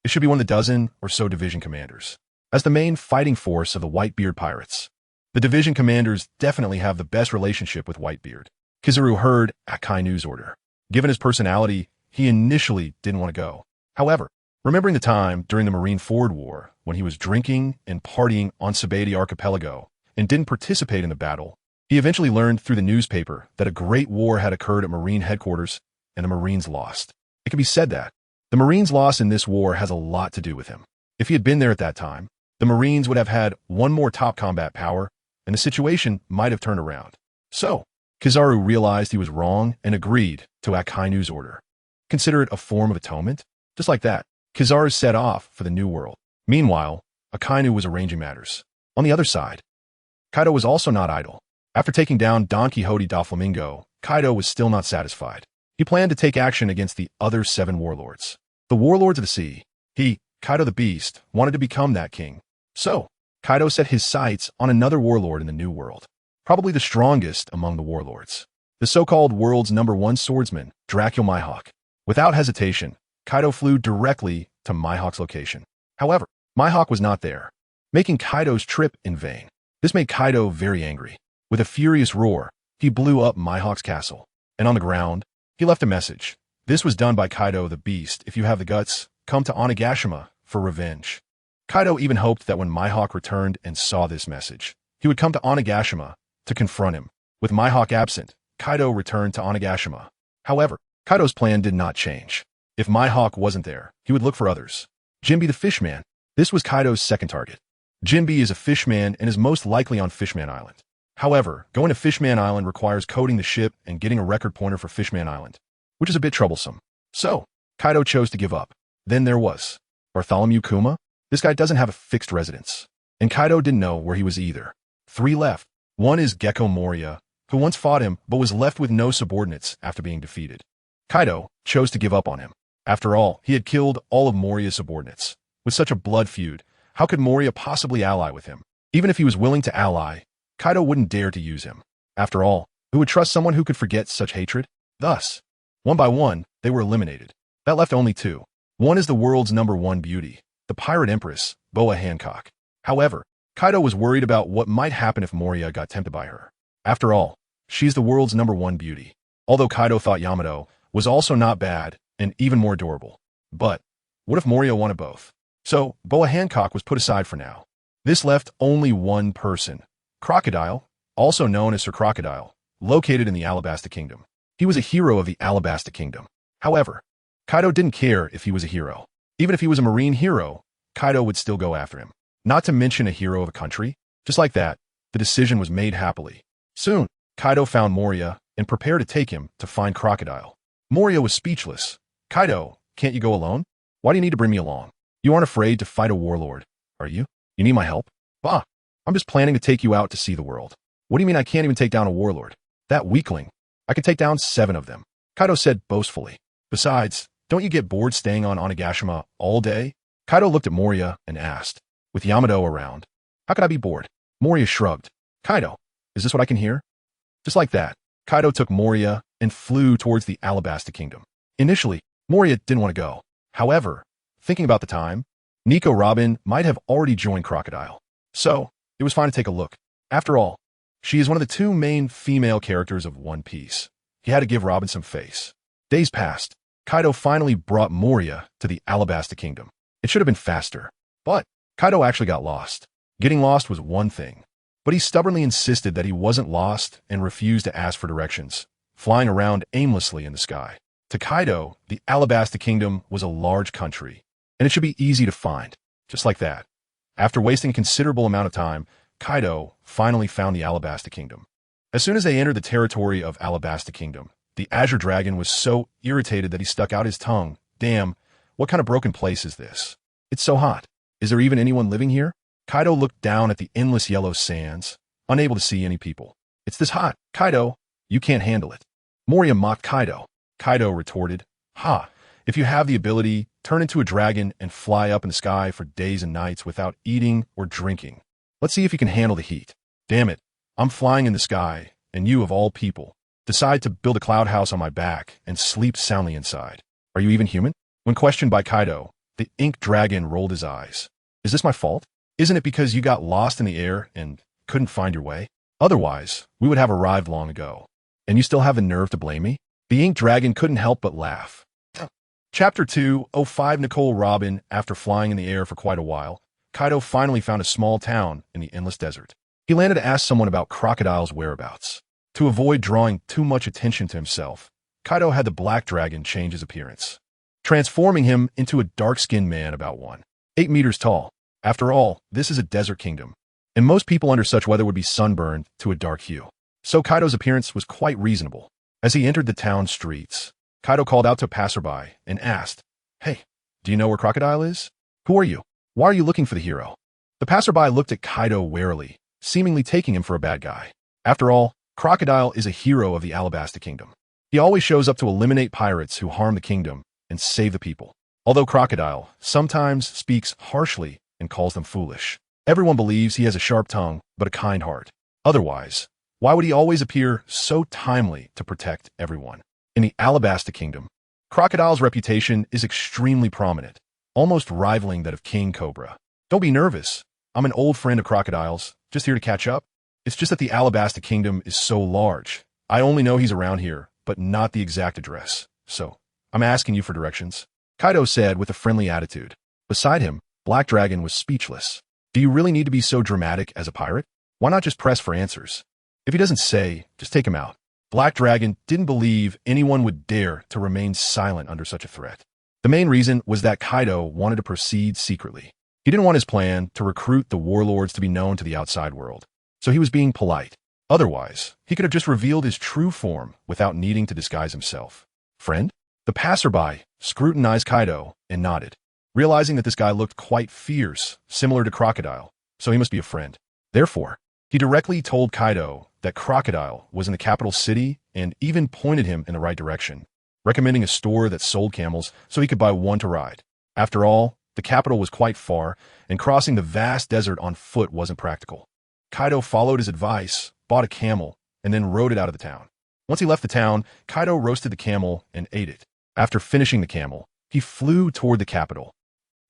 it should be one of the dozen or so division commanders. As the main fighting force of the Whitebeard Pirates, the division commanders definitely have the best relationship with Whitebeard. Kizaru heard Akainu's order. Given his personality, he initially didn't want to go. However, remembering the time during the Marineford War when he was drinking and partying on Sabaody Archipelago and didn't participate in the battle, he eventually learned through the newspaper that a great war had occurred at Marine headquarters and the Marines lost. It can be said that the Marines' loss in this war has a lot to do with him. If he had been there at that time, the Marines would have had one more top combat power, and the situation might have turned around. So, Kizaru realized he was wrong and agreed to Akainu's order. Consider it a form of atonement? Just like that, Kizaru set off for the New World. Meanwhile, Akainu was arranging matters. On the other side, Kaido was also not idle. After taking down Don Quixote da Flamingo, Kaido was still not satisfied. He planned to take action against the other 7 warlords. The warlords of the sea. He, Kaido the Beast, wanted to become that king. So, Kaido set his sights on another warlord in the New World. Probably the strongest among the warlords. The so-called world's #1 swordsman, Dracula Mihawk. Without hesitation, Kaido flew directly to Mihawk's location. However, Mihawk was not there, making Kaido's trip in vain. This made Kaido very angry. With a furious roar, he blew up Mihawk's castle, and on the ground, he left a message. This was done by Kaido the Beast. If you have the guts, come to Onigashima for revenge. Kaido even hoped that when Mihawk returned and saw this message, he would come to Onigashima to confront him. With Mihawk absent, Kaido returned to Onigashima. However, Kaido's plan did not change. If Mihawk wasn't there, he would look for others. Jinbe the Fishman. This was Kaido's second target. Jinbe is a fishman and is most likely on Fishman Island. However, going to Fishman Island requires coding the ship and getting a record pointer for Fishman Island, which is a bit troublesome. So, Kaido chose to give up. Then there was Bartholomew Kuma. This guy doesn't have a fixed residence, and Kaido didn't know where he was either. 3 left. One is Gecko Moria, who once fought him but was left with no subordinates after being defeated. Kaido chose to give up on him. After all, he had killed all of Moria's subordinates. With such a blood feud, how could Moria possibly ally with him? Even if he was willing to ally, Kaido wouldn't dare to use him. After all, who would trust someone who could forget such hatred? Thus, one by one, they were eliminated. That left only 2. One is the world's #1 beauty, the pirate empress, Boa Hancock. However, Kaido was worried about what might happen if Moria got tempted by her. After all, she's the world's #1 beauty. Although Kaido thought Yamato was also not bad and even more adorable. But, what if Moria wanted both? So, Boa Hancock was put aside for now. This left only one person. Crocodile, also known as Sir Crocodile, located in the Alabasta Kingdom. He was a hero of the Alabasta Kingdom. However, Kaido didn't care if he was a hero. Even if he was a marine hero, Kaido would still go after him. Not to mention a hero of a country. Just like that, the decision was made happily. Soon, Kaido found Moria and prepared to take him to find Crocodile. Moria was speechless. Kaido, can't you go alone? Why do you need to bring me along? You aren't afraid to fight a warlord, are you? You need my help? Bah, I'm just planning to take you out to see the world. What do you mean I can't even take down a warlord? That weakling. I could take down 7 of them, Kaido said boastfully. Besides, don't you get bored staying on Onigashima all day? Kaido looked at Moria and asked, with Yamato around, how could I be bored? Moria shrugged. Kaido, is this what I can hear? Just like that, Kaido took Moria and flew towards the Alabasta Kingdom. Initially, Moria didn't want to go. However, thinking about the time, Nico Robin might have already joined Crocodile. So, it was fine to take a look. After all, she is one of the 2 main female characters of One Piece. He had to give Robin some face. Days passed. Kaido finally brought Moria to the Alabasta Kingdom. It should have been faster. But Kaido actually got lost. Getting lost was one thing. But he stubbornly insisted that he wasn't lost and refused to ask for directions, flying around aimlessly in the sky. To Kaido, the Alabasta Kingdom was a large country, and it should be easy to find, just like that. After wasting a considerable amount of time, Kaido finally found the Alabasta Kingdom. As soon as they entered the territory of Alabasta Kingdom, the Azure Dragon was so irritated that he stuck out his tongue. Damn, what kind of broken place is this? It's so hot. Is there even anyone living here? Kaido looked down at the endless yellow sands, unable to see any people. It's this hot, Kaido. You can't handle it. Moria mocked Kaido. Kaido retorted, ha, if you have the ability, turn into a dragon and fly up in the sky for days and nights without eating or drinking. Let's see if you can handle the heat. Damn it, I'm flying in the sky, and you, of all people, decide to build a cloud house on my back and sleep soundly inside. Are you even human? When questioned by Kaido, the ink dragon rolled his eyes. Is this my fault? Isn't it because you got lost in the air and couldn't find your way? Otherwise, we would have arrived long ago. And you still have the nerve to blame me? The ink dragon couldn't help but laugh. Chapter 2:05 Nicole Robin. After flying in the air for quite a while, Kaido finally found a small town in the endless desert. He landed to ask someone about Crocodile's whereabouts. To avoid drawing too much attention to himself, Kaido had the black dragon change his appearance, transforming him into a dark-skinned man about 1.8 meters tall. After all, this is a desert kingdom, and most people under such weather would be sunburned to a dark hue. So Kaido's appearance was quite reasonable. As he entered the town streets, Kaido called out to a passerby and asked, hey, do you know where Crocodile is? Who are you? Why are you looking for the hero? The passerby looked at Kaido warily, seemingly taking him for a bad guy. After all, Crocodile is a hero of the Alabasta Kingdom. He always shows up to eliminate pirates who harm the kingdom and save the people. Although Crocodile sometimes speaks harshly and calls them foolish, everyone believes he has a sharp tongue but a kind heart. Otherwise, why would he always appear so timely to protect everyone? In the Alabasta Kingdom, Crocodile's reputation is extremely prominent, almost rivaling that of King Cobra. Don't be nervous. I'm an old friend of Crocodile's, just here to catch up. It's just that the Alabasta Kingdom is so large. I only know he's around here, but not the exact address. So, I'm asking you for directions, Kaido said with a friendly attitude. Beside him, Black Dragon was speechless. Do you really need to be so dramatic as a pirate? Why not just press for answers? If he doesn't say, just take him out. Black Dragon didn't believe anyone would dare to remain silent under such a threat. The main reason was that Kaido wanted to proceed secretly. He didn't want his plan to recruit the warlords to be known to the outside world, so he was being polite. Otherwise, he could have just revealed his true form without needing to disguise himself. Friend? The passerby scrutinized Kaido and nodded, realizing that this guy looked quite fierce, similar to Crocodile, so he must be a friend. Therefore, he directly told Kaido that Crocodile was in the capital city and even pointed him in the right direction, recommending a store that sold camels so he could buy one to ride. After all, the capital was quite far, and crossing the vast desert on foot wasn't practical. Kaido followed his advice, bought a camel, and then rode it out of the town. Once he left the town, Kaido roasted the camel and ate it. After finishing the camel, he flew toward the capital.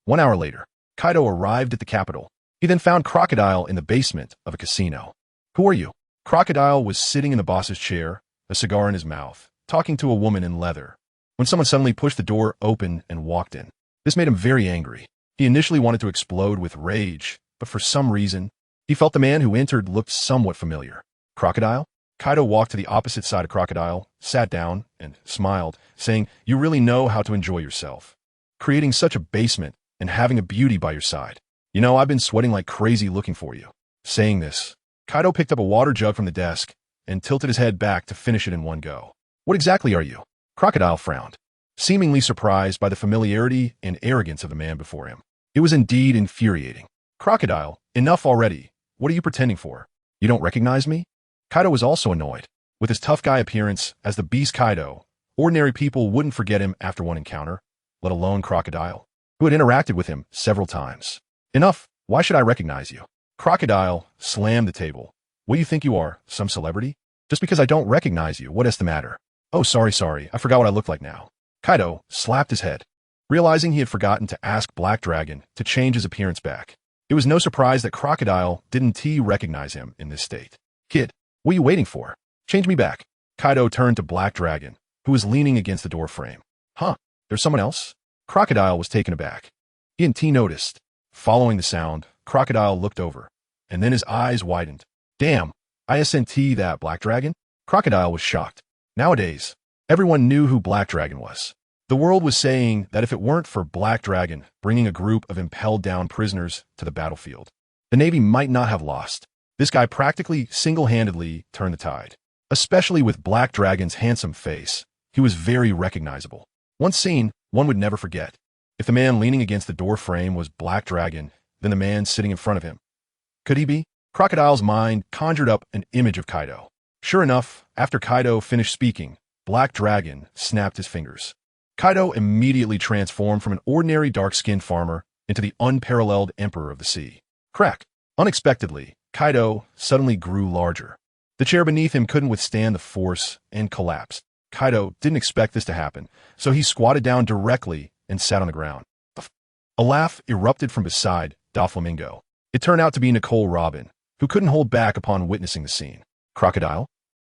1 hour later, Kaido arrived at the capital. He then found Crocodile in the basement of a casino. Who are you? Crocodile was sitting in the boss's chair, a cigar in his mouth, talking to a woman in leather, when someone suddenly pushed the door open and walked in. This made him very angry. He initially wanted to explode with rage, but for some reason, he felt the man who entered looked somewhat familiar. Crocodile? Kaido walked to the opposite side of Crocodile, sat down, and smiled, saying, you really know how to enjoy yourself. Creating such a basement and having a beauty by your side. You know, I've been sweating like crazy looking for you. Saying this, Kaido picked up a water jug from the desk and tilted his head back to finish it in one go. What exactly are you? Crocodile frowned, seemingly surprised by the familiarity and arrogance of the man before him. It was indeed infuriating. Crocodile, enough already. What are you pretending for? You don't recognize me? Kaido was also annoyed. With his tough guy appearance as the beast Kaido, ordinary people wouldn't forget him after one encounter, let alone Crocodile, who had interacted with him several times. Enough, why should I recognize you? Crocodile slammed the table. What do you think you are, some celebrity? Just because I don't recognize you, what is the matter? Oh, sorry, I forgot what I look like now. Kaido slapped his head, realizing he had forgotten to ask Black Dragon to change his appearance back. It was no surprise that Crocodile didn't recognize him in this state. Kid, what are you waiting for? Change me back. Kaido turned to Black Dragon, who was leaning against the door frame. Huh, there's someone else? Crocodile was taken aback. He and T noticed. Following the sound, Crocodile looked over, and then his eyes widened. Damn, ISNT that Black Dragon? Crocodile was shocked. Nowadays, everyone knew who Black Dragon was. The world was saying that if it weren't for Black Dragon bringing a group of impelled down prisoners to the battlefield, the Navy might not have lost. This guy practically single-handedly turned the tide. Especially with Black Dragon's handsome face, he was very recognizable. Once seen, one would never forget. If the man leaning against the door frame was Black Dragon, then the man sitting in front of him. Could he be? Crocodile's mind conjured up an image of Kaido. Sure enough, after Kaido finished speaking, Black Dragon snapped his fingers. Kaido immediately transformed from an ordinary dark-skinned farmer into the unparalleled emperor of the sea. Crack! Unexpectedly, Kaido suddenly grew larger. The chair beneath him couldn't withstand the force and collapsed. Kaido didn't expect this to happen, so he squatted down directly and sat on the ground. A laugh erupted from beside Doflamingo. It turned out to be Nicole Robin, who couldn't hold back upon witnessing the scene. Crocodile?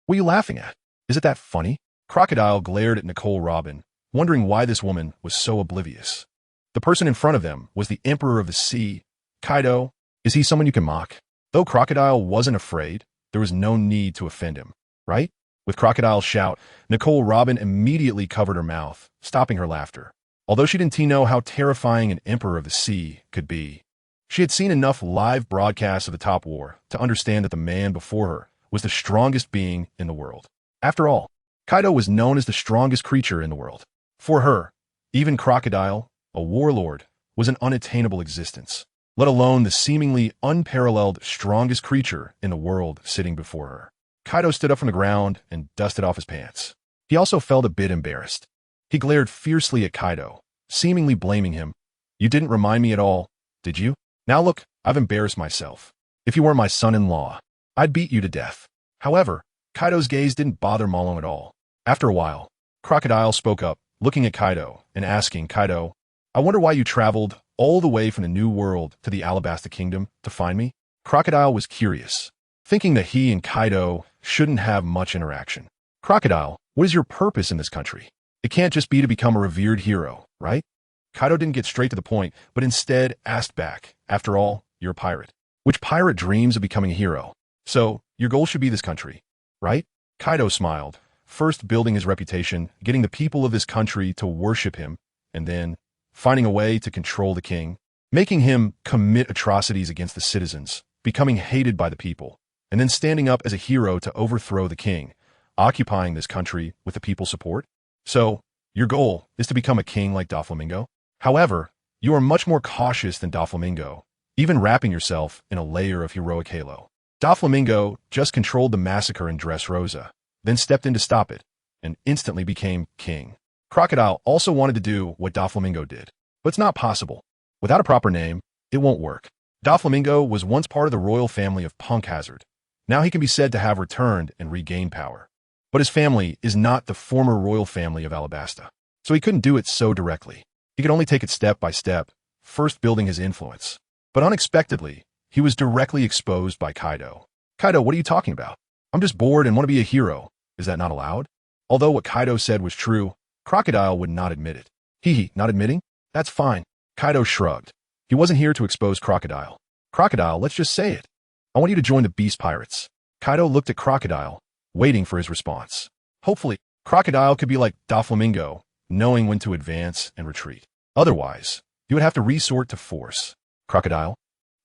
What are you laughing at? Is it that funny? Crocodile glared at Nicole Robin, wondering why this woman was so oblivious. The person in front of them was the Emperor of the Sea. Kaido, is he someone you can mock? Though Crocodile wasn't afraid, there was no need to offend him, right? With Crocodile's shout, Nicole Robin immediately covered her mouth, stopping her laughter. Although she didn't know how terrifying an Emperor of the Sea could be, she had seen enough live broadcasts of the Top War to understand that the man before her was the strongest being in the world. After all, Kaido was known as the strongest creature in the world. For her, even Crocodile, a warlord, was an unattainable existence, let alone the seemingly unparalleled strongest creature in the world sitting before her. Kaido stood up from the ground and dusted off his pants. He also felt a bit embarrassed. He glared fiercely at Kaido, seemingly blaming him. You didn't remind me at all, did you? Now look, I've embarrassed myself. If you weren't my son-in-law, I'd beat you to death. However, Kaido's gaze didn't bother Malone at all. After a while, Crocodile spoke up, looking at Kaido and asking, Kaido, I wonder why you traveled all the way from the New World to the Alabasta Kingdom to find me? Crocodile was curious, thinking that he and Kaido shouldn't have much interaction. Crocodile, what is your purpose in this country? It can't just be to become a revered hero, right? Kaido didn't get straight to the point, but instead asked back, after all, you're a pirate. Which pirate dreams of becoming a hero? So, your goal should be this country, right? Kaido smiled, first building his reputation, getting the people of this country to worship him, and then finding a way to control the king, making him commit atrocities against the citizens, becoming hated by the people, and then standing up as a hero to overthrow the king, occupying this country with the people's support. So, your goal is to become a king like Doflamingo? However, you are much more cautious than Doflamingo, even wrapping yourself in a layer of heroic halo. Doflamingo just controlled the massacre in Dressrosa, then stepped in to stop it, and instantly became king. Crocodile also wanted to do what Doflamingo did, but it's not possible. Without a proper name, it won't work. Doflamingo was once part of the royal family of Punk Hazard. Now he can be said to have returned and regained power. But his family is not the former royal family of Alabasta, so he couldn't do it so directly. He could only take it step by step, first building his influence. But unexpectedly, he was directly exposed by Kaido. Kaido, what are you talking about? I'm just bored and want to be a hero. Is that not allowed? Although what Kaido said was true, Crocodile would not admit it. Not admitting? That's fine. Kaido shrugged. He wasn't here to expose Crocodile. Crocodile, let's just say it. I want you to join the Beast Pirates. Kaido looked at Crocodile, waiting for his response. Hopefully, Crocodile could be like Doflamingo, knowing when to advance and retreat. Otherwise, he would have to resort to force. Crocodile,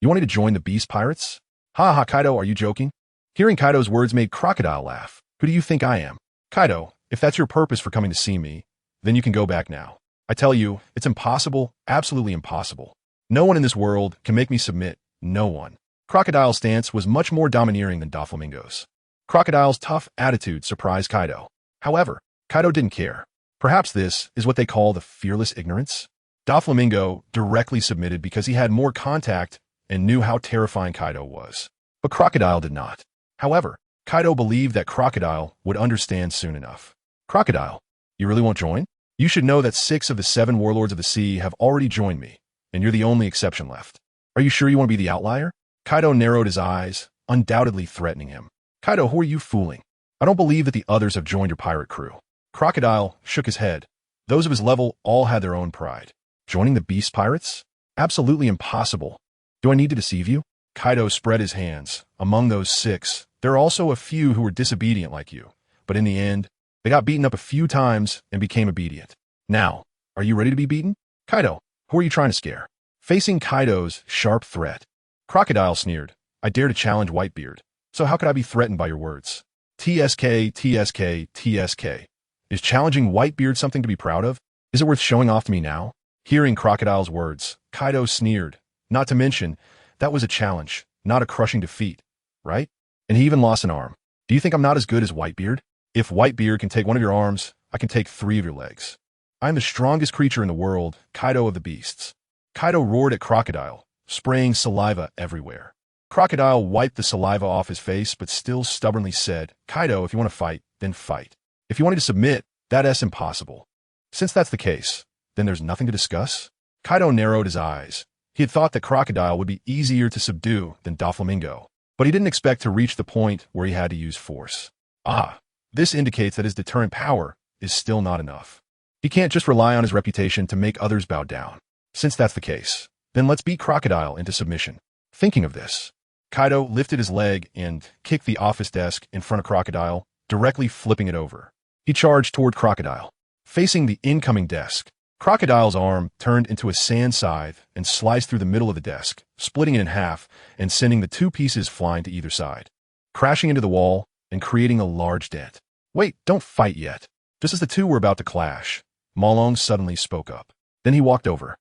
you wanted to join the beast pirates? Ha ha, Kaido, are you joking? Hearing Kaido's words made Crocodile laugh. Who do you think I am? Kaido, if that's your purpose for coming to see me, then you can go back now. I tell you, it's impossible, absolutely impossible. No one in this world can make me submit, no one. Crocodile's stance was much more domineering than Doflamingo's. Crocodile's tough attitude surprised Kaido. However, Kaido didn't care. Perhaps this is what they call the fearless ignorance. Doflamingo directly submitted because he had more contact and knew how terrifying Kaido was. But Crocodile did not. However, Kaido believed that Crocodile would understand soon enough. Crocodile, you really won't join? You should know that 6 of the 7 warlords of the sea have already joined me, and you're the only exception left. Are you sure you want to be the outlier? Kaido narrowed his eyes, undoubtedly threatening him. Kaido, who are you fooling? I don't believe that the others have joined your pirate crew. Crocodile shook his head. Those of his level all had their own pride. Joining the beast pirates? Absolutely impossible. Do I need to deceive you? Kaido spread his hands. Among those 6, there are also a few who were disobedient like you. But in the end, they got beaten up a few times and became obedient. Now, are you ready to be beaten? Kaido, who are you trying to scare? Facing Kaido's sharp threat, Crocodile sneered. I dare to challenge Whitebeard. So how could I be threatened by your words? TSK, TSK, TSK. Is challenging Whitebeard something to be proud of? Is it worth showing off to me now? Hearing Crocodile's words, Kaido sneered. Not to mention, that was a challenge, not a crushing defeat, right? And he even lost an arm. Do you think I'm not as good as Whitebeard? If Whitebeard can take one of your arms, I can take 3 of your legs. I am the strongest creature in the world, Kaido of the beasts. Kaido roared at Crocodile, spraying saliva everywhere. Crocodile wiped the saliva off his face, but still stubbornly said, Kaido, if you want to fight, then fight. If you wanted to submit, that's impossible. Since that's the case, then there's nothing to discuss? Kaido narrowed his eyes. He had thought that Crocodile would be easier to subdue than Doflamingo, but he didn't expect to reach the point where he had to use force. Ah, this indicates that his deterrent power is still not enough. He can't just rely on his reputation to make others bow down. Since that's the case, then let's beat Crocodile into submission. Thinking of this, Kaido lifted his leg and kicked the office desk in front of Crocodile, directly flipping it over. He charged toward Crocodile. Facing the incoming desk, Crocodile's arm turned into a sand scythe and sliced through the middle of the desk, splitting it in half and sending the 2 pieces flying to either side, crashing into the wall and creating a large dent. Wait, don't fight yet. Just as the 2 were about to clash, Malong suddenly spoke up. Then he walked over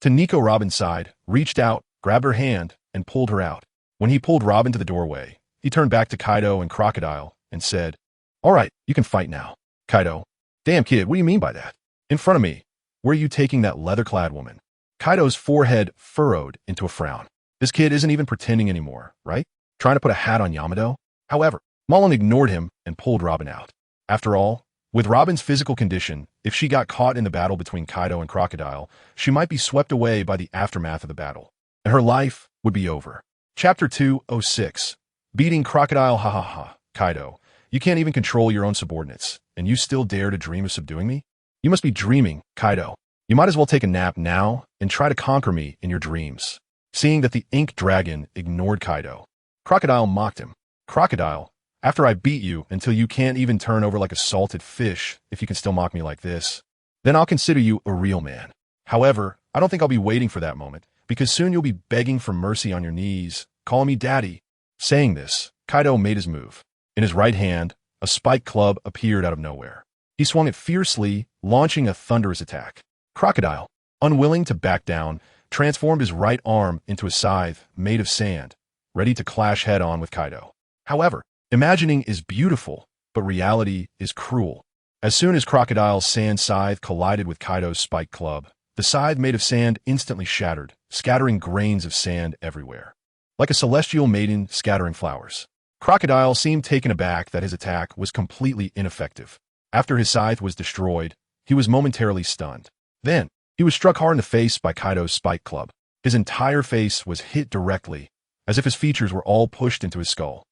to Nico Robin's side, reached out, grabbed her hand, and pulled her out. When he pulled Robin to the doorway, he turned back to Kaido and Crocodile and said, All right, you can fight now. Kaido, damn kid, what do you mean by that? In front of me, where are you taking that leather-clad woman? Kaido's forehead furrowed into a frown. This kid isn't even pretending anymore, right? Trying to put a hat on Yamato? However, Malong ignored him and pulled Robin out. After all, with Robin's physical condition, if she got caught in the battle between Kaido and Crocodile, she might be swept away by the aftermath of the battle, and her life would be over. Chapter 206. Beating Crocodile. Ha ha ha. Kaido, you can't even control your own subordinates, and you still dare to dream of subduing me? You must be dreaming, Kaido. You might as well take a nap now and try to conquer me in your dreams. Seeing that the ink dragon ignored Kaido, Crocodile mocked him. Crocodile, after I beat you until you can't even turn over like a salted fish, if you can still mock me like this, then I'll consider you a real man. However, I don't think I'll be waiting for that moment, because soon you'll be begging for mercy on your knees, calling me daddy. Saying this, Kaido made his move. In his right hand, a spiked club appeared out of nowhere. He swung it fiercely, launching a thunderous attack. Crocodile, unwilling to back down, transformed his right arm into a scythe made of sand, ready to clash head-on with Kaido. However, imagining is beautiful, but reality is cruel. As soon as Crocodile's sand scythe collided with Kaido's spiked club, the scythe made of sand instantly shattered, scattering grains of sand everywhere. Like a celestial maiden scattering flowers. Crocodile seemed taken aback that his attack was completely ineffective. After his scythe was destroyed, he was momentarily stunned. Then, he was struck hard in the face by Kaido's spiked club. His entire face was hit directly, as if his features were all pushed into his skull.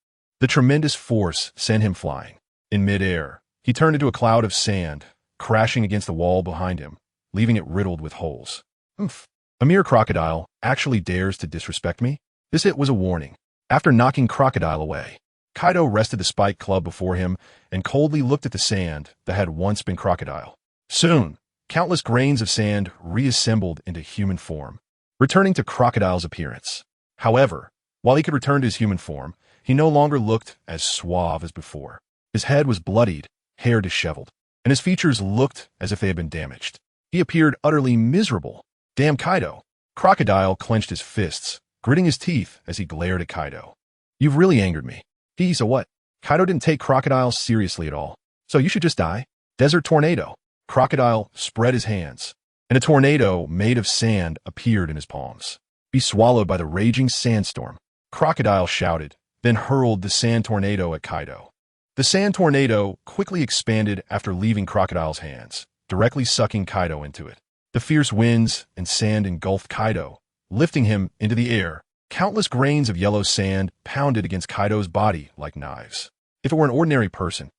The tremendous force sent him flying. In midair, he turned into a cloud of sand, crashing against the wall behind him, leaving it riddled with holes. Oof. A mere crocodile actually dares to disrespect me? This hit was a warning. After knocking Crocodile away, Kaido rested the spiked club before him and coldly looked at the sand that had once been Crocodile. Soon, Countless grains of sand reassembled into human form, returning to Crocodile's appearance. However, while he could return to his human form, he no longer looked as suave as before. His head was bloodied, hair disheveled, and his features looked as if they had been damaged. He appeared utterly miserable. Damn Kaido! Crocodile clenched his fists, gritting his teeth as he glared at Kaido. You've really angered me. So what? Kaido didn't take Crocodile seriously at all. So you should just die. Desert tornado. Crocodile spread his hands, and a tornado made of sand appeared in his palms. Be swallowed by the raging sandstorm. Crocodile shouted, then hurled the sand tornado at Kaido. The sand tornado quickly expanded after leaving Crocodile's hands, directly sucking Kaido into it. The fierce winds and sand engulfed Kaido, lifting him into the air. Countless grains of yellow sand pounded against Kaido's body like knives. If it were an ordinary person,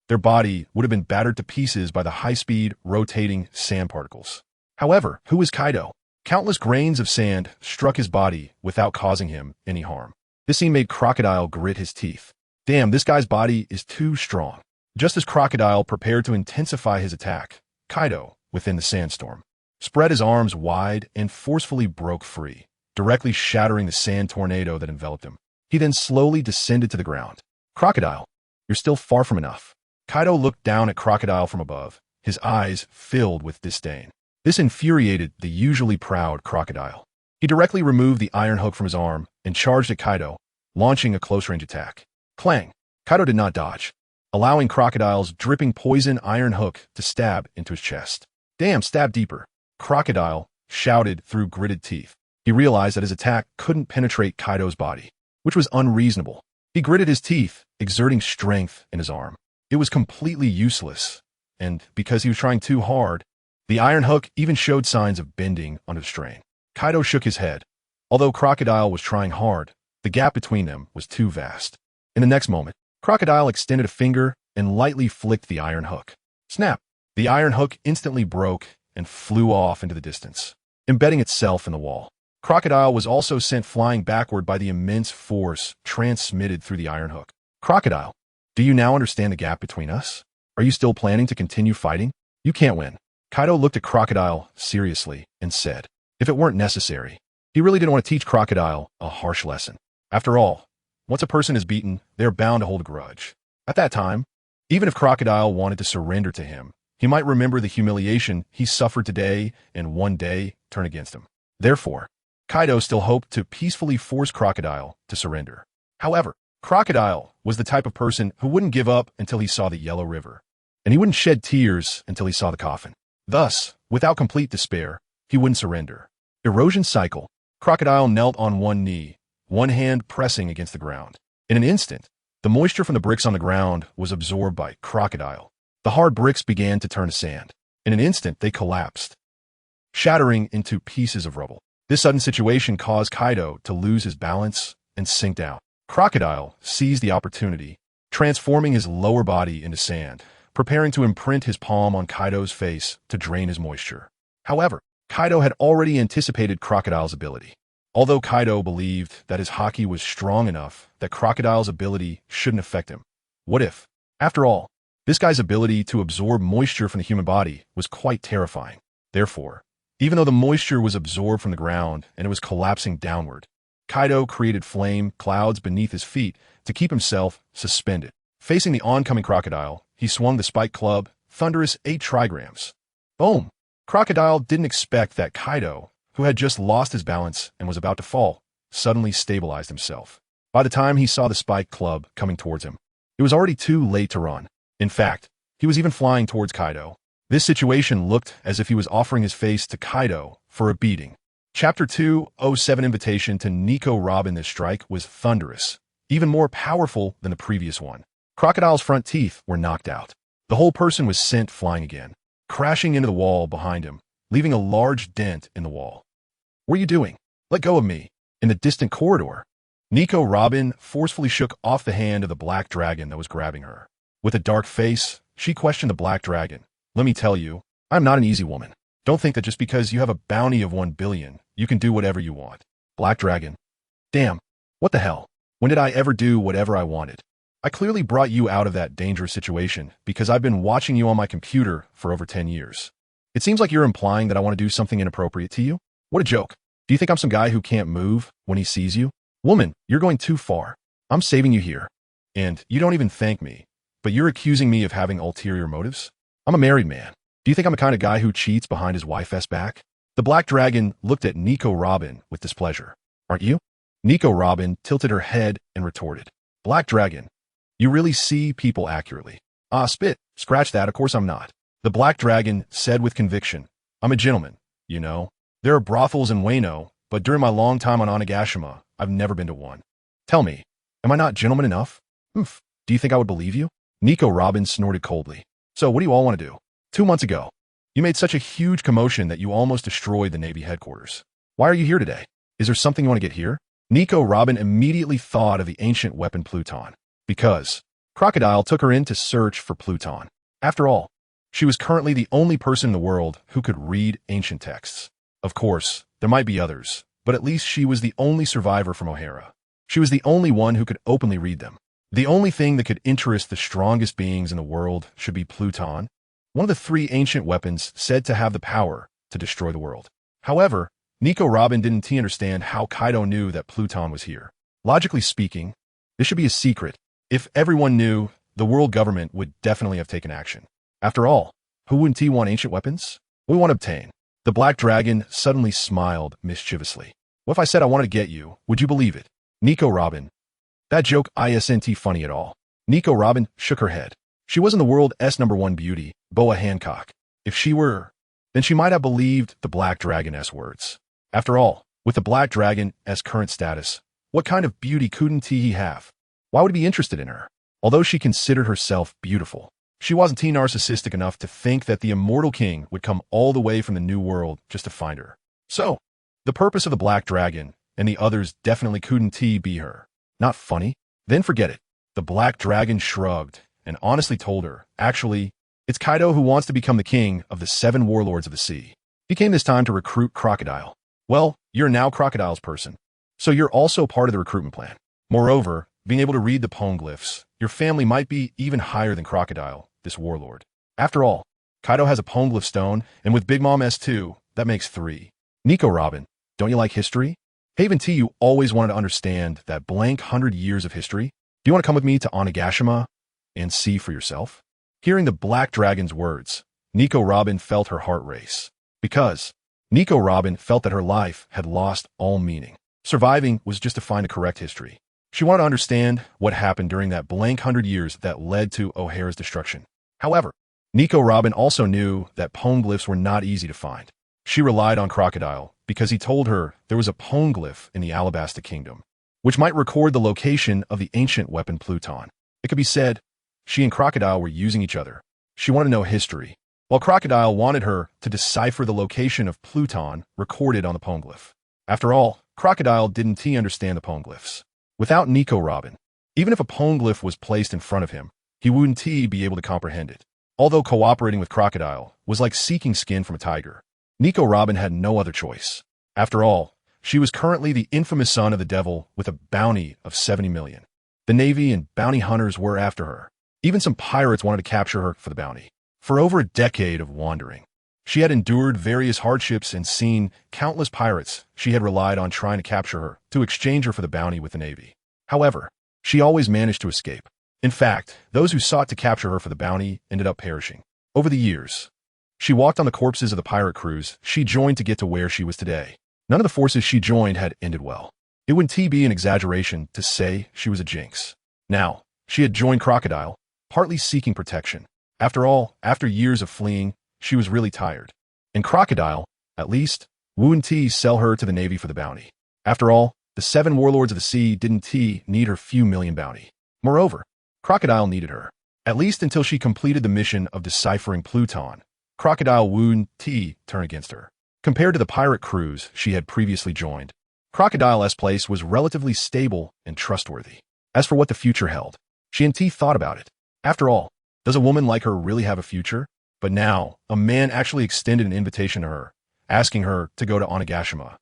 their body would have been battered to pieces by the high-speed, rotating sand particles. However, who is Kaido? Countless grains of sand struck his body without causing him any harm. This scene made Crocodile grit his teeth. Damn, this guy's body is too strong. Just as Crocodile prepared to intensify his attack, Kaido, within the sandstorm, spread his arms wide and forcefully broke free, directly shattering the sand tornado that enveloped him. He then slowly descended to the ground. Crocodile, you're still far from enough. Kaido looked down at Crocodile from above, his eyes filled with disdain. This infuriated the usually proud Crocodile. He directly removed the iron hook from his arm and charged at Kaido, launching a close-range attack. Clang! Kaido did not dodge, allowing Crocodile's dripping poison iron hook to stab into his chest. Damn, stab deeper. Crocodile shouted through gritted teeth. He realized that his attack couldn't penetrate Kaido's body, which was unreasonable. He gritted his teeth, exerting strength in his arm. It was completely useless, and because he was trying too hard, the iron hook even showed signs of bending under strain. Kaido shook his head. Although Crocodile was trying hard, the gap between them was too vast. In the next moment, Crocodile extended a finger and lightly flicked the iron hook. Snap! The iron hook instantly broke and flew off into the distance, embedding itself in the wall. Crocodile was also sent flying backward by the immense force transmitted through the iron hook. Crocodile, do you now understand the gap between us? Are you still planning to continue fighting? You can't win. Kaido looked at Crocodile seriously and said, if it weren't necessary. He really didn't want to teach Crocodile a harsh lesson. After all, once a person is beaten, they are bound to hold a grudge. At that time, even if Crocodile wanted to surrender to him, he might remember the humiliation he suffered today and one day turn against him. Therefore, Kaido still hoped to peacefully force Crocodile to surrender. However, Crocodile was the type of person who wouldn't give up until he saw the Yellow River, and he wouldn't shed tears until he saw the coffin. Thus, without complete despair, he wouldn't surrender. Erosion cycle. Crocodile knelt on one knee, one hand pressing against the ground. In an instant, the moisture from the bricks on the ground was absorbed by Crocodile. The hard bricks began to turn to sand. In an instant, they collapsed, shattering into pieces of rubble. This sudden situation caused Kaido to lose his balance and sink down. Crocodile seized the opportunity, transforming his lower body into sand, preparing to imprint his palm on Kaido's face to drain his moisture. However, Kaido had already anticipated Crocodile's ability. Although Kaido believed that his haki was strong enough that Crocodile's ability shouldn't affect him. What if? After all, this guy's ability to absorb moisture from the human body was quite terrifying. Therefore, even though the moisture was absorbed from the ground and it was collapsing downward, Kaido created flame clouds beneath his feet to keep himself suspended. Facing the oncoming Crocodile, he swung the spike club, thunderous 8 trigrams. Boom! Crocodile didn't expect that Kaido, who had just lost his balance and was about to fall, suddenly stabilized himself. By the time he saw the spike club coming towards him, it was already too late to run. In fact, he was even flying towards Kaido. This situation looked as if he was offering his face to Kaido for a beating. Chapter 207 Invitation to Nico Robin. This strike was thunderous, even more powerful than the previous one. Crocodile's front teeth were knocked out. The whole person was sent flying again, crashing into the wall behind him, leaving a large dent in the wall. What are you doing? Let go of me. In the distant corridor, Nico Robin forcefully shook off the hand of the black dragon that was grabbing her. With a dark face, she questioned the black dragon. Let me tell you, I'm not an easy woman. Don't think that just because you have a bounty of 1 billion, you can do whatever you want. Black dragon. Damn, what the hell? When did I ever do whatever I wanted? I clearly brought you out of that dangerous situation because I've been watching you on my computer for over 10 years. It seems like you're implying that I want to do something inappropriate to you? What a joke. Do you think I'm some guy who can't move when he sees you? Woman, you're going too far. I'm saving you here. And you don't even thank me, but you're accusing me of having ulterior motives? I'm a married man. Do you think I'm the kind of guy who cheats behind his wife's back? The Black Dragon looked at Nico Robin with displeasure. Aren't you? Nico Robin tilted her head and retorted. Black Dragon, you really see people accurately. Ah, spit. Scratch that, of course I'm not. The Black Dragon said with conviction. I'm a gentleman, you know. There are brothels in Wano, but during my long time on Onigashima, I've never been to one. Tell me, am I not gentleman enough? Oof. Do you think I would believe you? Nico Robin snorted coldly. So what do you all want to do? 2 months ago, you made such a huge commotion that you almost destroyed the Navy headquarters. Why are you here today? Is there something you want to get here? Nico Robin immediately thought of the ancient weapon Pluton. Because Crocodile took her in to search for Pluton. After all, she was currently the only person in the world who could read ancient texts. Of course, there might be others, but at least she was the only survivor from O'Hara. She was the only one who could openly read them. The only thing that could interest the strongest beings in the world should be Pluton, one of the 3 ancient weapons said to have the power to destroy the world. However, Nico Robin didn't understand how Kaido knew that Pluton was here. Logically speaking, this should be a secret. If everyone knew, the world government would definitely have taken action. After all, who wouldn't want ancient weapons? We want to obtain. The Black Dragon suddenly smiled mischievously. What if I said I wanted to get you? Would you believe it? Nico Robin. That joke isn't funny at all. Nico Robin shook her head. She wasn't the world's #1 beauty, Boa Hancock. If she were, then she might have believed the Black Dragon's words. After all, with the Black Dragon's current status, what kind of beauty couldn't he have? Why would he be interested in her? Although she considered herself beautiful, she wasn't narcissistic enough to think that the immortal king would come all the way from the New World just to find her. So, the purpose of the Black Dragon and the others definitely couldn't be her. Not funny? Then forget it. The Black Dragon shrugged and honestly told her, actually, it's Kaido who wants to become the king of the 7 warlords of the sea. He came this time to recruit Crocodile. Well, you're now Crocodile's person, so you're also part of the recruitment plan. Moreover, being able to read the poneglyphs, your family might be even higher than Crocodile, this warlord. After all, Kaido has a poneglyph stone, and with Big Mom S2, that makes 3. Nico Robin, don't you like history? Haven T, you always wanted to understand that blank 100 years of history? Do you want to come with me to Onigashima and see for yourself? Hearing the Black Dragon's words, Nico Robin felt her heart race. Because Nico Robin felt that her life had lost all meaning. Surviving was just to find a correct history. She wanted to understand what happened during that blank 100 years that led to O'Hara's destruction. However, Nico Robin also knew that poneglyphs were not easy to find. She relied on Crocodile because he told her there was a poneglyph in the Alabasta Kingdom, which might record the location of the ancient weapon Pluton. It could be said, she and Crocodile were using each other. She wanted to know history, while Crocodile wanted her to decipher the location of Pluton recorded on the poneglyph. After all, Crocodile didn't understand the poneglyphs. Without Nico Robin, even if a poneglyph was placed in front of him, he wouldn't be able to comprehend it. Although cooperating with Crocodile was like seeking skin from a tiger, Nico Robin had no other choice. After all, she was currently the infamous son of the devil with a bounty of 70 million. The Navy and bounty hunters were after her. Even some pirates wanted to capture her for the bounty. For over a decade of wandering, she had endured various hardships and seen countless pirates she had relied on trying to capture her to exchange her for the bounty with the Navy. However, she always managed to escape. In fact, those who sought to capture her for the bounty ended up perishing. Over the years, she walked on the corpses of the pirate crews she joined to get to where she was today. None of the forces she joined had ended well. It wouldn't be an exaggeration to say she was a jinx. Now, she had joined Crocodile, partly seeking protection. After all, after years of fleeing, she was really tired. And Crocodile, at least, wouldn't sell her to the Navy for the bounty. After all, the 7 warlords of the sea didn't need her few million bounty. Moreover, Crocodile needed her, at least until she completed the mission of deciphering Pluton. Crocodile wouldn't turn against her. Compared to the pirate crews she had previously joined, Crocodile's place was relatively stable and trustworthy. As for what the future held, she and thought about it. After all, does a woman like her really have a future? But now, a man actually extended an invitation to her, asking her to go to Onigashima.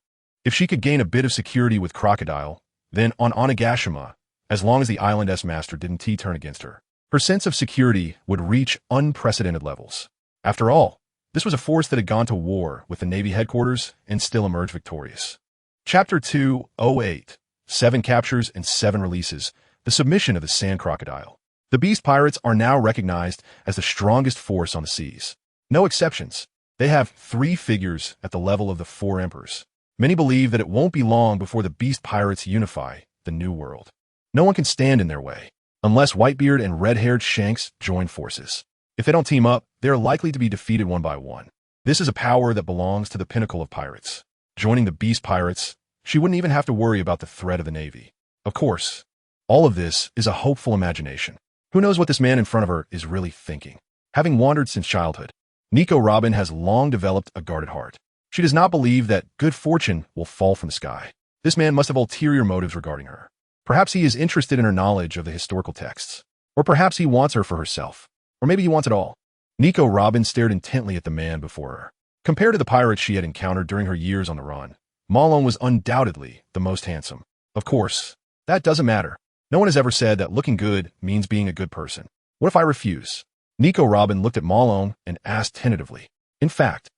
If she could gain a bit of security with Crocodile, then on Onigashima, as long as the island's master didn't turn against her, her sense of security would reach unprecedented levels. After all, This was a force that had gone to war with the Navy headquarters and still emerged victorious. Chapter 208, 7 captures and 7 releases, the submission of the sand crocodile. The beast pirates are now recognized as the strongest force on the seas. No exceptions. They have 3 figures at the level of the 4 emperors. Many believe that it won't be long before the beast pirates unify the New World. No one can stand in their way, unless Whitebeard and red-haired Shanks join forces. If they don't team up, they are likely to be defeated one by one. This is a power that belongs to the pinnacle of pirates. Joining the beast pirates, she wouldn't even have to worry about the threat of the Navy. Of course, all of this is a hopeful imagination. Who knows what this man in front of her is really thinking? Having wandered since childhood, Nico Robin has long developed a guarded heart. She does not believe that good fortune will fall from the sky. This man must have ulterior motives regarding her. Perhaps he is interested in her knowledge of the historical texts. Or perhaps he wants her for herself. Or maybe he wants it all. Nico Robin stared intently at the man before her. Compared to the pirates she had encountered during her years on the run, Malone was undoubtedly the most handsome. Of course, that doesn't matter. No one has ever said that looking good means being a good person. What if I refuse? Nico Robin looked at Malone and asked tentatively. In fact,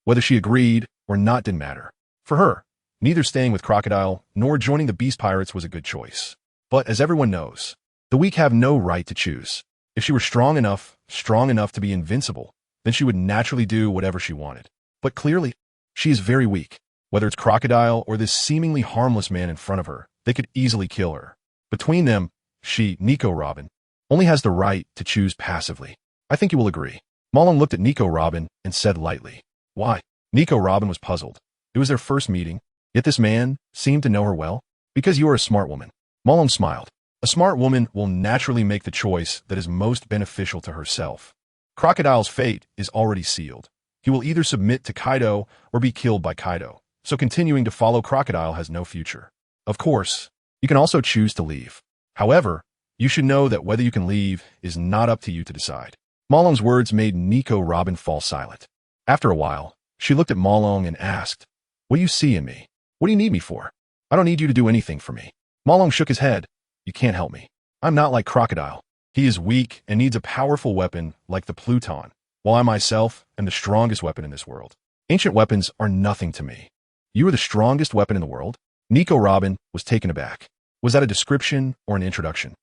whether she agreed or not didn't matter. For her, neither staying with Crocodile nor joining the Beast Pirates was a good choice. But as everyone knows, the weak have no right to choose. If she were strong enough to be invincible, then she would naturally do whatever she wanted. But clearly, she is very weak. Whether it's Crocodile or this seemingly harmless man in front of her, they could easily kill her. Between them, she, Nico Robin, only has the right to choose passively. I think you will agree. Malone looked at Nico Robin and said lightly, "Why?" Nico Robin was puzzled. It was their first meeting, yet this man seemed to know her well. Because you are a smart woman. Malone smiled. A smart woman will naturally make the choice that is most beneficial to herself. Crocodile's fate is already sealed. He will either submit to Kaido or be killed by Kaido, so continuing to follow Crocodile has no future. Of course, you can also choose to leave. However, you should know that whether you can leave is not up to you to decide. Malone's words made Nico Robin fall silent. After a while, she looked at Malone and asked, "What do you see in me? What do you need me for? I don't need you to do anything for me." Malone shook his head. "You can't help me. I'm not like Crocodile. He is weak and needs a powerful weapon like the Pluton, while I myself am the strongest weapon in this world. Ancient weapons are nothing to me. You are the strongest weapon in the world?" Nico Robin was taken aback. Was that a description or an introduction?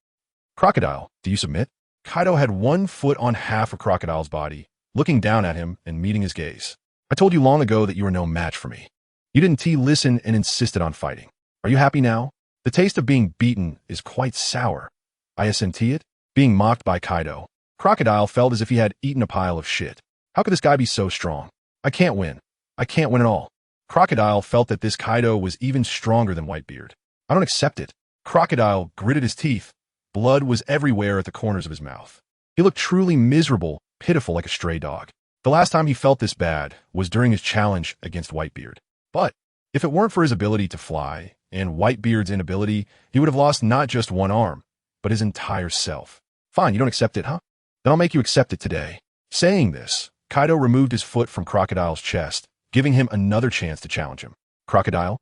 "Crocodile, do you submit?" Kaido had one foot on half of Crocodile's body, looking down at him and meeting his gaze. "I told you long ago that you are no match for me. You didn't listen and insisted on fighting. Are you happy now? The taste of being beaten is quite sour. I assent it?" Being mocked by Kaido, Crocodile felt as if he had eaten a pile of shit. How could this guy be so strong? I can't win. I can't win at all. Crocodile felt that this Kaido was even stronger than Whitebeard. I don't accept it. Crocodile gritted his teeth. Blood was everywhere at the corners of his mouth. He looked truly miserable, pitiful like a stray dog. The last time he felt this bad was during his challenge against Whitebeard. But if it weren't for his ability to fly and Whitebeard's inability, he would have lost not just one arm, but his entire self. Fine, you don't accept it, huh? Then I'll make you accept it today. Saying this, Kaido removed his foot from Crocodile's chest, giving him another chance to challenge him. Crocodile?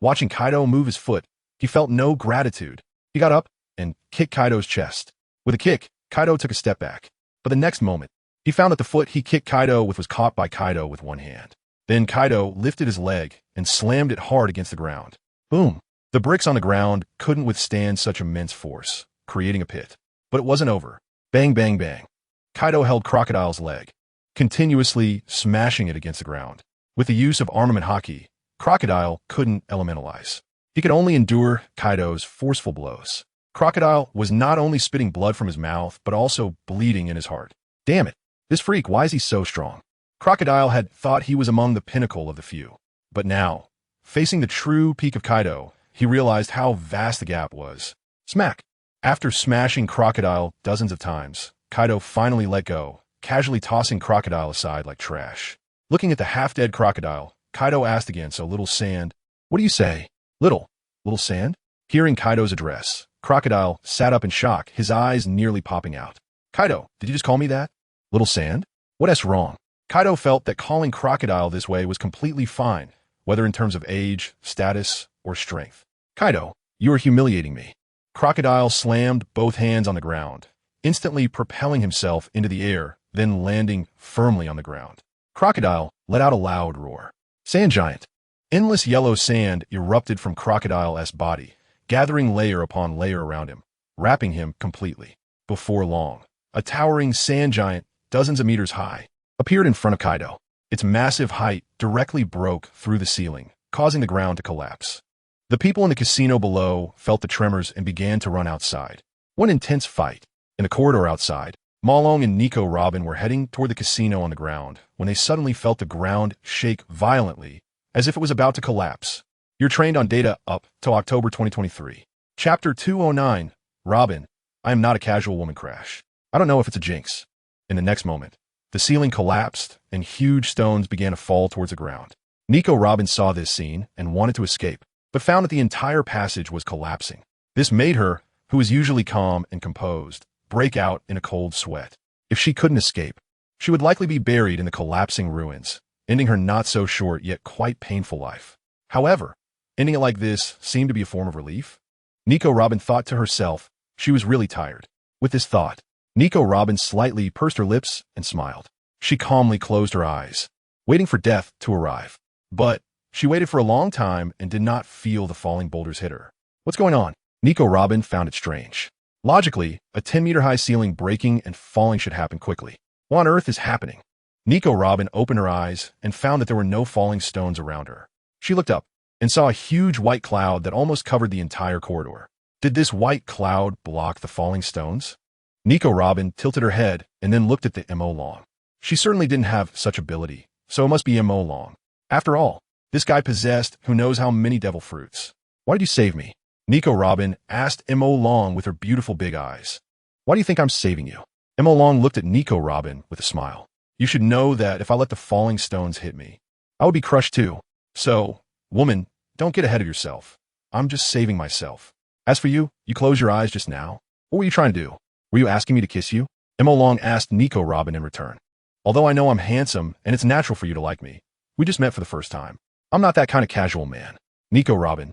Watching Kaido move his foot, he felt no gratitude. He got up and kicked Kaido's chest. With a kick, Kaido took a step back. But the next moment, he found that the foot he kicked Kaido with was caught by Kaido with one hand. Then Kaido lifted his leg and slammed it hard against the ground. Boom! The bricks on the ground couldn't withstand such immense force, creating a pit. But it wasn't over. Bang, bang, bang. Kaido held Crocodile's leg, continuously smashing it against the ground. With the use of armament haki, Crocodile couldn't elementalize. He could only endure Kaido's forceful blows. Crocodile was not only spitting blood from his mouth, but also bleeding in his heart. Damn it, this freak, why is he so strong? Crocodile had thought he was among the pinnacle of the few. But now, facing the true peak of Kaido, he realized how vast the gap was. Smack! After smashing Crocodile dozens of times, Kaido finally let go, casually tossing Crocodile aside like trash. Looking at the half-dead Crocodile, Kaido asked again, "So little sand, what do you say? Little sand?" Hearing Kaido's address, Crocodile sat up in shock, his eyes nearly popping out. "Kaido, did you just call me that? Little sand? What's wrong?" Kaido felt that calling Crocodile this way was completely fine, whether in terms of age, status, or strength. "Kaido, you are humiliating me." Crocodile slammed both hands on the ground, instantly propelling himself into the air, then landing firmly on the ground. Crocodile let out a loud roar. Sand giant. Endless yellow sand erupted from Crocodile's body, gathering layer upon layer around him, wrapping him completely. Before long, a towering sand giant, dozens of meters high, appeared in front of Kaido. Its massive height directly broke through the ceiling, causing the ground to collapse. The people in the casino below felt the tremors and began to run outside. One intense fight. In the corridor outside, Malong and Nico Robin were heading toward the casino on the ground when they suddenly felt the ground shake violently, as if it was about to collapse. You're trained on data up till October 2023. Chapter 209, Robin, I am not a casual woman crash. I don't know if it's a jinx. In the next moment, the ceiling collapsed and huge stones began to fall towards the ground. Nico Robin saw this scene and wanted to escape, but found that the entire passage was collapsing. This made her, who is usually calm and composed, break out in a cold sweat. If she couldn't escape, she would likely be buried in the collapsing ruins, ending her not-so-short yet quite painful life. However, ending it like this seemed to be a form of relief. Nico Robin thought to herself she was really tired. With this thought, Nico Robin slightly pursed her lips and smiled. She calmly closed her eyes, waiting for death to arrive. But she waited for a long time and did not feel the falling boulders hit her. What's going on? Nico Robin found it strange. Logically, a 10-meter-high ceiling breaking and falling should happen quickly. What on earth is happening? Nico Robin opened her eyes and found that there were no falling stones around her. She looked up and saw a huge white cloud that almost covered the entire corridor. Did this white cloud block the falling stones? Nico Robin tilted her head and then looked at the M.O. Long. She certainly didn't have such ability, so it must be M.O. Long. After all, this guy possessed who knows how many devil fruits. Why did you save me? Nico Robin asked M.O. Long with her beautiful big eyes. Why do you think I'm saving you? M.O. Long looked at Nico Robin with a smile. You should know that if I let the falling stones hit me, I would be crushed too. So, woman, don't get ahead of yourself. I'm just saving myself. As for you, you closed your eyes just now. What were you trying to do? Were you asking me to kiss you? M.O. Long asked Nico Robin in return. Although I know I'm handsome and it's natural for you to like me, we just met for the first time. I'm not that kind of casual man. Nico Robin.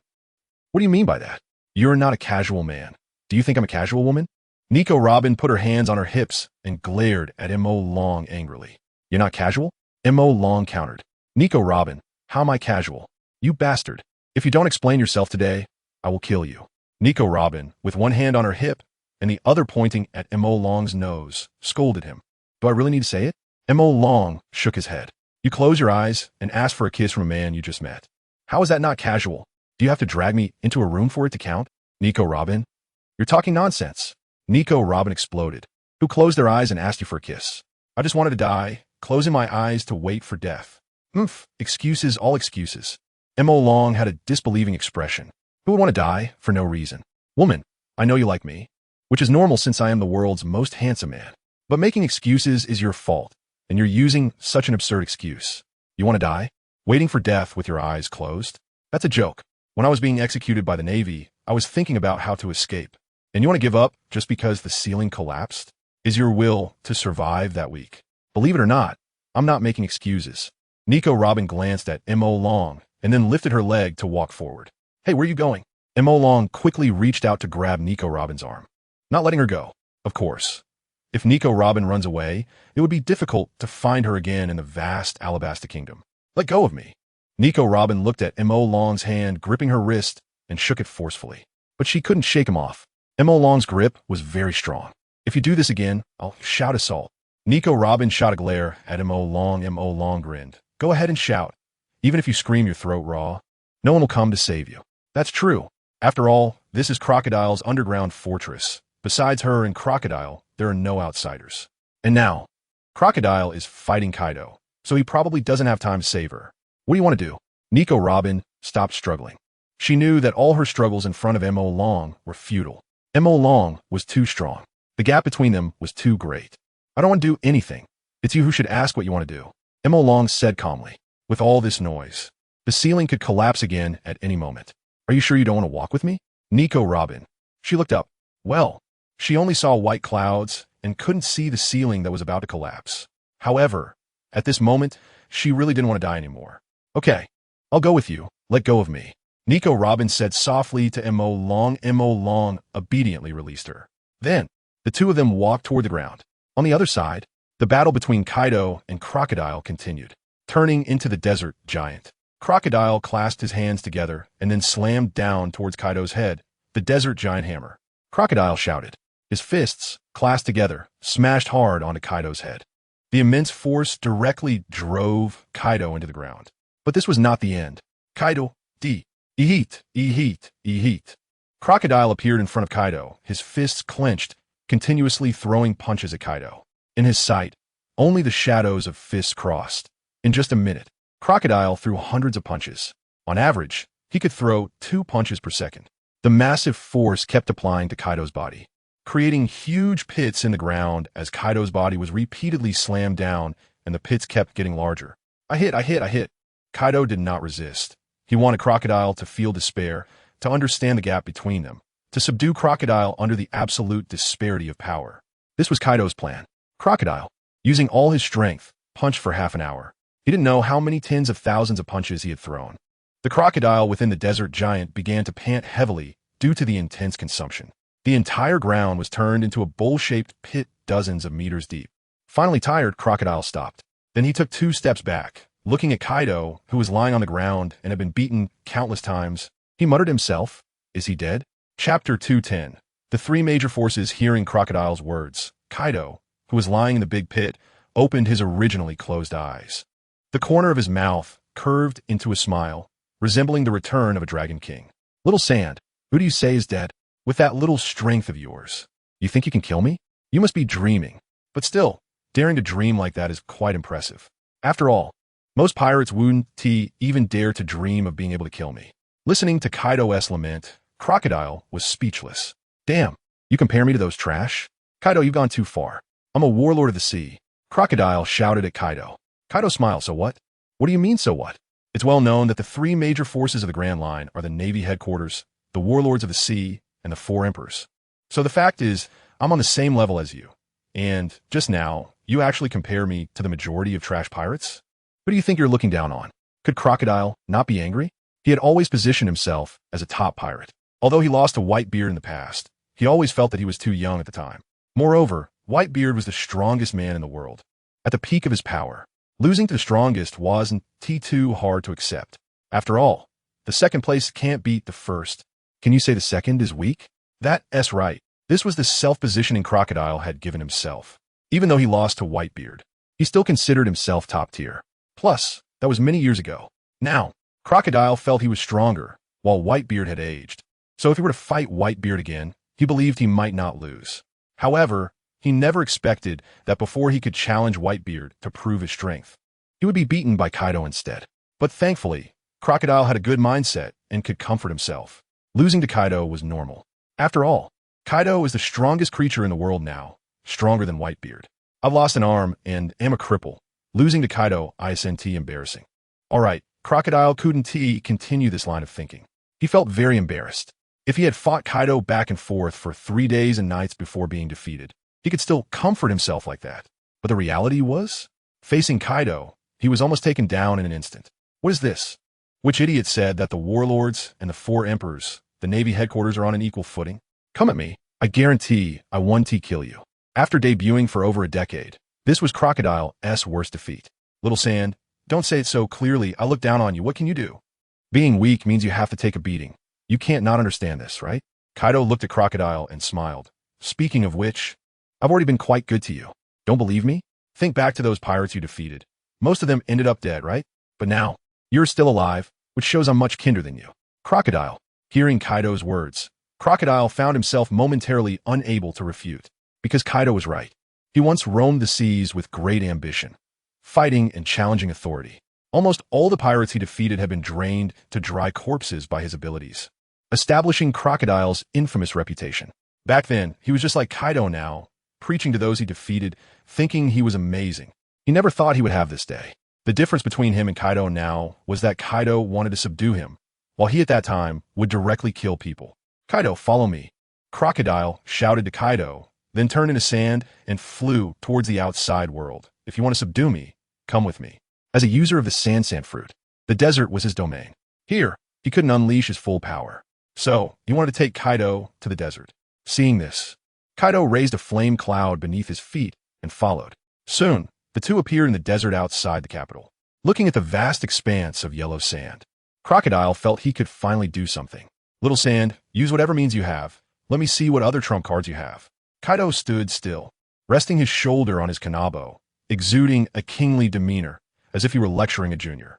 What do you mean by that? You're not a casual man. Do you think I'm a casual woman? Nico Robin put her hands on her hips and glared at M.O. Long angrily. You're not casual? M.O. Long countered. Nico Robin, how am I casual? You bastard. If you don't explain yourself today, I will kill you. Nico Robin, with one hand on her hip and the other pointing at M.O. Long's nose, scolded him. Do I really need to say it? M.O. Long shook his head. You close your eyes and ask for a kiss from a man you just met. How is that not casual? Do you have to drag me into a room for it to count? Nico Robin? You're talking nonsense. Nico Robin exploded. Who closed their eyes and asked you for a kiss? I just wanted to die, closing my eyes to wait for death. Excuses, all excuses. M.O. Long had a disbelieving expression. Who would want to die for no reason? Woman, I know you like me, which is normal since I am the world's most handsome man. But making excuses is your fault, and you're using such an absurd excuse. You want to die? Waiting for death with your eyes closed? That's a joke. When I was being executed by the Navy, I was thinking about how to escape. And you want to give up just because the ceiling collapsed? Is your will to survive that weak? Believe it or not, I'm not making excuses. Nico Robin glanced at M.O. Long and then lifted her leg to walk forward. Hey, where are you going? M.O. Long quickly reached out to grab Nico Robin's arm. Not letting her go, of course. If Nico Robin runs away, it would be difficult to find her again in the vast Alabasta Kingdom. Let go of me. Nico Robin looked at M.O. Long's hand gripping her wrist and shook it forcefully. But she couldn't shake him off. M.O. Long's grip was very strong. If you do this again, I'll shout assault. Nico Robin shot a glare at M.O. Long. M.O. Long grinned. Go ahead and shout. Even if you scream your throat raw, no one will come to save you. That's true. After all, this is Crocodile's underground fortress. Besides her and Crocodile, there are no outsiders. And now, Crocodile is fighting Kaido, so he probably doesn't have time to save her. What do you want to do? Nico Robin stopped struggling. She knew that all her struggles in front of M.O. Long were futile. M.O. Long was too strong. The gap between them was too great. I don't want to do anything. It's you who should ask what you want to do. M.O. Long said calmly. With all this noise, the ceiling could collapse again at any moment. Are you sure you don't want to walk with me? Nico Robin. She looked up. Well, she only saw white clouds and couldn't see the ceiling that was about to collapse. However, at this moment, she really didn't want to die anymore. Okay, I'll go with you. Let go of me. Nico Robin said softly to M.O. Long. M.O. Long obediently released her. Then, the two of them walked toward the ground. On the other side, The battle between Kaido and Crocodile continued, turning into the desert giant. Crocodile clasped his hands together and then slammed down towards Kaido's head, the desert giant hammer. Crocodile shouted. His fists, clasped together, smashed hard onto Kaido's head. The immense force directly drove Kaido into the ground. But this was not the end. Kaido, eat. Crocodile appeared in front of Kaido, his fists clenched, continuously throwing punches at Kaido. In his sight, only the shadows of fists crossed. In just a minute, Crocodile threw hundreds of punches. On average, he could throw 2 punches per second. The massive force kept applying to Kaido's body, creating huge pits in the ground as Kaido's body was repeatedly slammed down and the pits kept getting larger. I hit. Kaido did not resist. He wanted Crocodile to feel despair, to understand the gap between them, to subdue Crocodile under the absolute disparity of power. This was Kaido's plan. Crocodile, using all his strength, punched for half an hour. He didn't know how many tens of thousands of punches he had thrown. The crocodile within the desert giant began to pant heavily due to the intense consumption. The entire ground was turned into a bowl-shaped pit dozens of meters deep. Finally tired, Crocodile stopped. Then he took 2 steps back, looking at Kaido, who was lying on the ground and had been beaten countless times. He muttered to himself, "Is he dead?" Chapter 210. The 3 major forces hearing Crocodile's words. Kaido, who was lying in the big pit, opened his originally closed eyes. The corner of his mouth curved into a smile, resembling the return of a dragon king. "Little Sand, who do you say is dead? With that little strength of yours, you think you can kill me? You must be dreaming. But still, daring to dream like that is quite impressive. After all, most pirates wouldn't even dare to dream of being able to kill me." Listening to Kaido's lament, Crocodile was speechless. "Damn, you compare me to those trash? Kaido, you've gone too far. I'm a warlord of the sea." Crocodile shouted at Kaido. Kaido smiled. "So what? What do you mean, so what? It's well known that the 3 major forces of the Grand Line are the Navy headquarters, the warlords of the sea, and the 4 emperors. So the fact is, I'm on the same level as you. And just now, you actually compare me to the majority of trash pirates? Who do you think you're looking down on?" Could Crocodile not be angry? He had always positioned himself as a top pirate. Although he lost to Whitebeard in the past, he always felt that he was too young at the time. Moreover, Whitebeard was the strongest man in the world, at the peak of his power. Losing to the strongest wasn't too hard to accept. After all, the second place can't beat the first. Can you say the second is weak? That's right. This was the self-positioning Crocodile had given himself. Even though he lost to Whitebeard, he still considered himself top tier. Plus, that was many years ago. Now, Crocodile felt he was stronger, while Whitebeard had aged. So if he were to fight Whitebeard again, he believed he might not lose. However, he never expected that before he could challenge Whitebeard to prove his strength, he would be beaten by Kaido instead. But thankfully, Crocodile had a good mindset and could comfort himself. Losing to Kaido was normal. After all, Kaido is the strongest creature in the world now, stronger than Whitebeard. I've lost an arm and am a cripple. Losing to Kaido isn't embarrassing. Alright, Crocodile couldn't continue this line of thinking. He felt very embarrassed. If he had fought Kaido back and forth for 3 days and nights before being defeated, he could still comfort himself like that. But the reality was, facing Kaido, he was almost taken down in an instant. What is this? Which idiot said that the warlords and the 4 emperors, the Navy headquarters, are on an equal footing? Come at me. I guarantee I won't kill you. After debuting for over a decade, this was Crocodile's worst defeat. Little Sand, don't say it so clearly. I look down on you. What can you do? Being weak means you have to take a beating. You can't not understand this, right? Kaido looked at Crocodile and smiled. Speaking of which, I've already been quite good to you. Don't believe me? Think back to those pirates you defeated. Most of them ended up dead, right? But now, you're still alive, which shows I'm much kinder than you. Crocodile, hearing Kaido's words, Crocodile found himself momentarily unable to refute. Because Kaido was right. He once roamed the seas with great ambition, fighting and challenging authority. Almost all the pirates he defeated had been drained to dry corpses by his abilities, establishing Crocodile's infamous reputation. Back then, he was just like Kaido now, preaching to those he defeated, thinking he was amazing. He never thought he would have this day. The difference between him and Kaido now was that Kaido wanted to subdue him, while he at that time would directly kill people. Kaido, follow me. Crocodile shouted to Kaido, then turned into sand and flew towards the outside world. If you want to subdue me, come with me. As a user of the sand fruit, the desert was his domain. Here, he couldn't unleash his full power. So, he wanted to take Kaido to the desert. Seeing this, Kaido raised a flame cloud beneath his feet and followed. Soon, the two appeared in the desert outside the capital. Looking at the vast expanse of yellow sand, Crocodile felt he could finally do something. Little Sand, use whatever means you have. Let me see what other trump cards you have. Kaido stood still, resting his shoulder on his kanabo, exuding a kingly demeanor, as if he were lecturing a junior.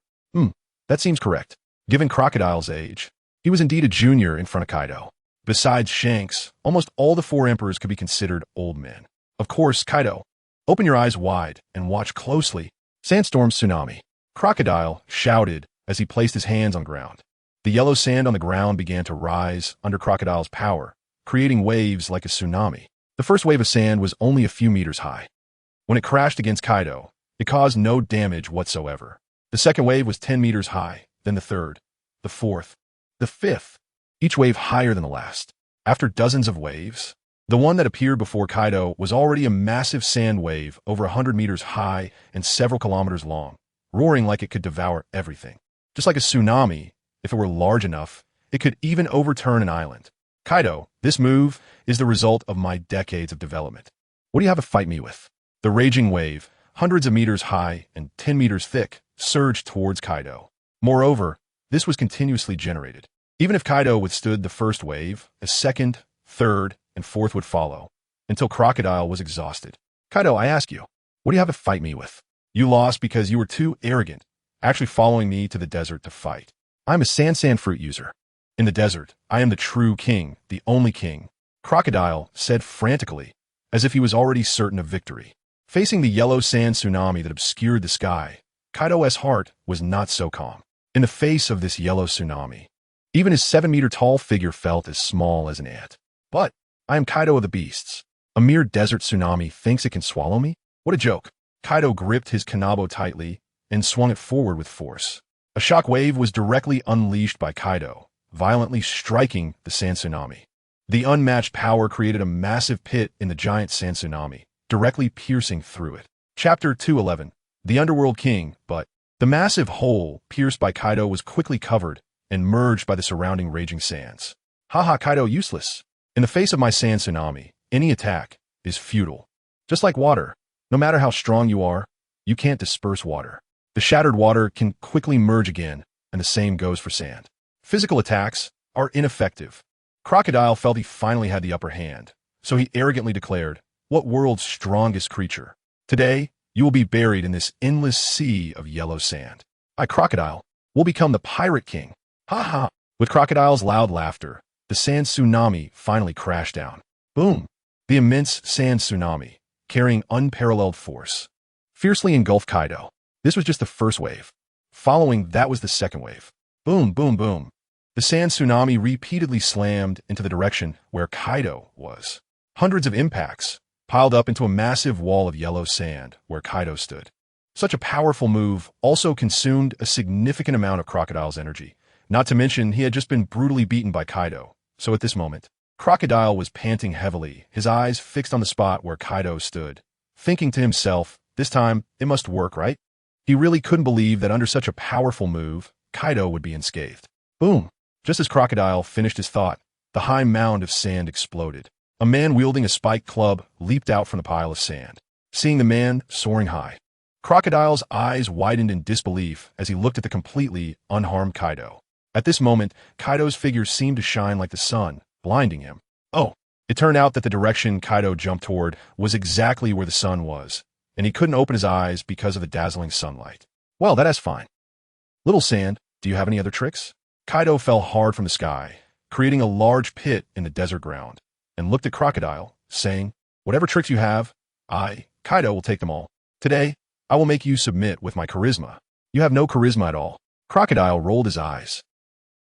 That seems correct. Given Crocodile's age, he was indeed a junior in front of Kaido. Besides Shanks, almost all the four emperors could be considered old men. Of course, Kaido, open your eyes wide and watch closely. Sandstorm Tsunami. Crocodile shouted as he placed his hands on the ground. The yellow sand on the ground began to rise under Crocodile's power, creating waves like a tsunami. The first wave of sand was only a few meters high. When it crashed against Kaido, it caused no damage whatsoever. The second wave was 10 meters high, then the third, the fourth, the fifth, each wave higher than the last. After dozens of waves, the one that appeared before Kaido was already a massive sand wave over 100 meters high and several kilometers long, roaring like it could devour everything. Just like a tsunami, if it were large enough, it could even overturn an island. Kaido, this move is the result of my decades of development. What do you have to fight me with? The raging wave, hundreds of meters high and 10 meters thick, surged towards Kaido. Moreover, this was continuously generated. Even if Kaido withstood the first wave, a second, third, and fourth would follow, until Crocodile was exhausted. Kaido, I ask you, what do you have to fight me with? You lost because you were too arrogant, actually following me to the desert to fight. I'm a sand fruit user. In the desert, I am the true king, the only king. Crocodile said frantically, as if he was already certain of victory. Facing the yellow sand tsunami that obscured the sky, Kaido's heart was not so calm. In the face of this yellow tsunami, even his 7-meter-tall figure felt as small as an ant. But I am Kaido of the Beasts. A mere desert tsunami thinks it can swallow me? What a joke. Kaido gripped his kanabo tightly and swung it forward with force. A shock wave was directly unleashed by Kaido, violently striking the sand tsunami. The unmatched power created a massive pit in the giant sand tsunami, directly piercing through it. Chapter 211. The Underworld King, but the massive hole pierced by Kaido was quickly covered and merged by the surrounding raging sands. Haha, Kaido useless. In the face of my sand tsunami, any attack is futile. Just like water, no matter how strong you are, you can't disperse water. The shattered water can quickly merge again, and the same goes for sand. Physical attacks are ineffective. Crocodile felt he finally had the upper hand, so he arrogantly declared, "What world's strongest creature? Today, you will be buried in this endless sea of yellow sand. I, Crocodile, will become the Pirate King." Ha ha! With Crocodile's loud laughter, the sand tsunami finally crashed down. Boom! The immense sand tsunami, carrying unparalleled force, fiercely engulfed Kaido. This was just the first wave. Following that was the second wave. Boom, boom, boom. The sand tsunami repeatedly slammed into the direction where Kaido was. Hundreds of impacts piled up into a massive wall of yellow sand where Kaido stood. Such a powerful move also consumed a significant amount of Crocodile's energy. Not to mention, he had just been brutally beaten by Kaido. So at this moment, Crocodile was panting heavily, his eyes fixed on the spot where Kaido stood, thinking to himself, this time, it must work, right? He really couldn't believe that under such a powerful move, Kaido would be unscathed. Boom! Just as Crocodile finished his thought, the high mound of sand exploded. A man wielding a spiked club leaped out from the pile of sand. Seeing the man soaring high, Crocodile's eyes widened in disbelief as he looked at the completely unharmed Kaido. At this moment, Kaido's figure seemed to shine like the sun, blinding him. Oh, it turned out that the direction Kaido jumped toward was exactly where the sun was, and he couldn't open his eyes because of the dazzling sunlight. Well, that's fine. Little Sand, do you have any other tricks? Kaido fell hard from the sky, creating a large pit in the desert ground, and looked at Crocodile, saying, "Whatever tricks you have, I, Kaido, will take them all. Today, I will make you submit with my charisma. You have no charisma at all." Crocodile rolled his eyes.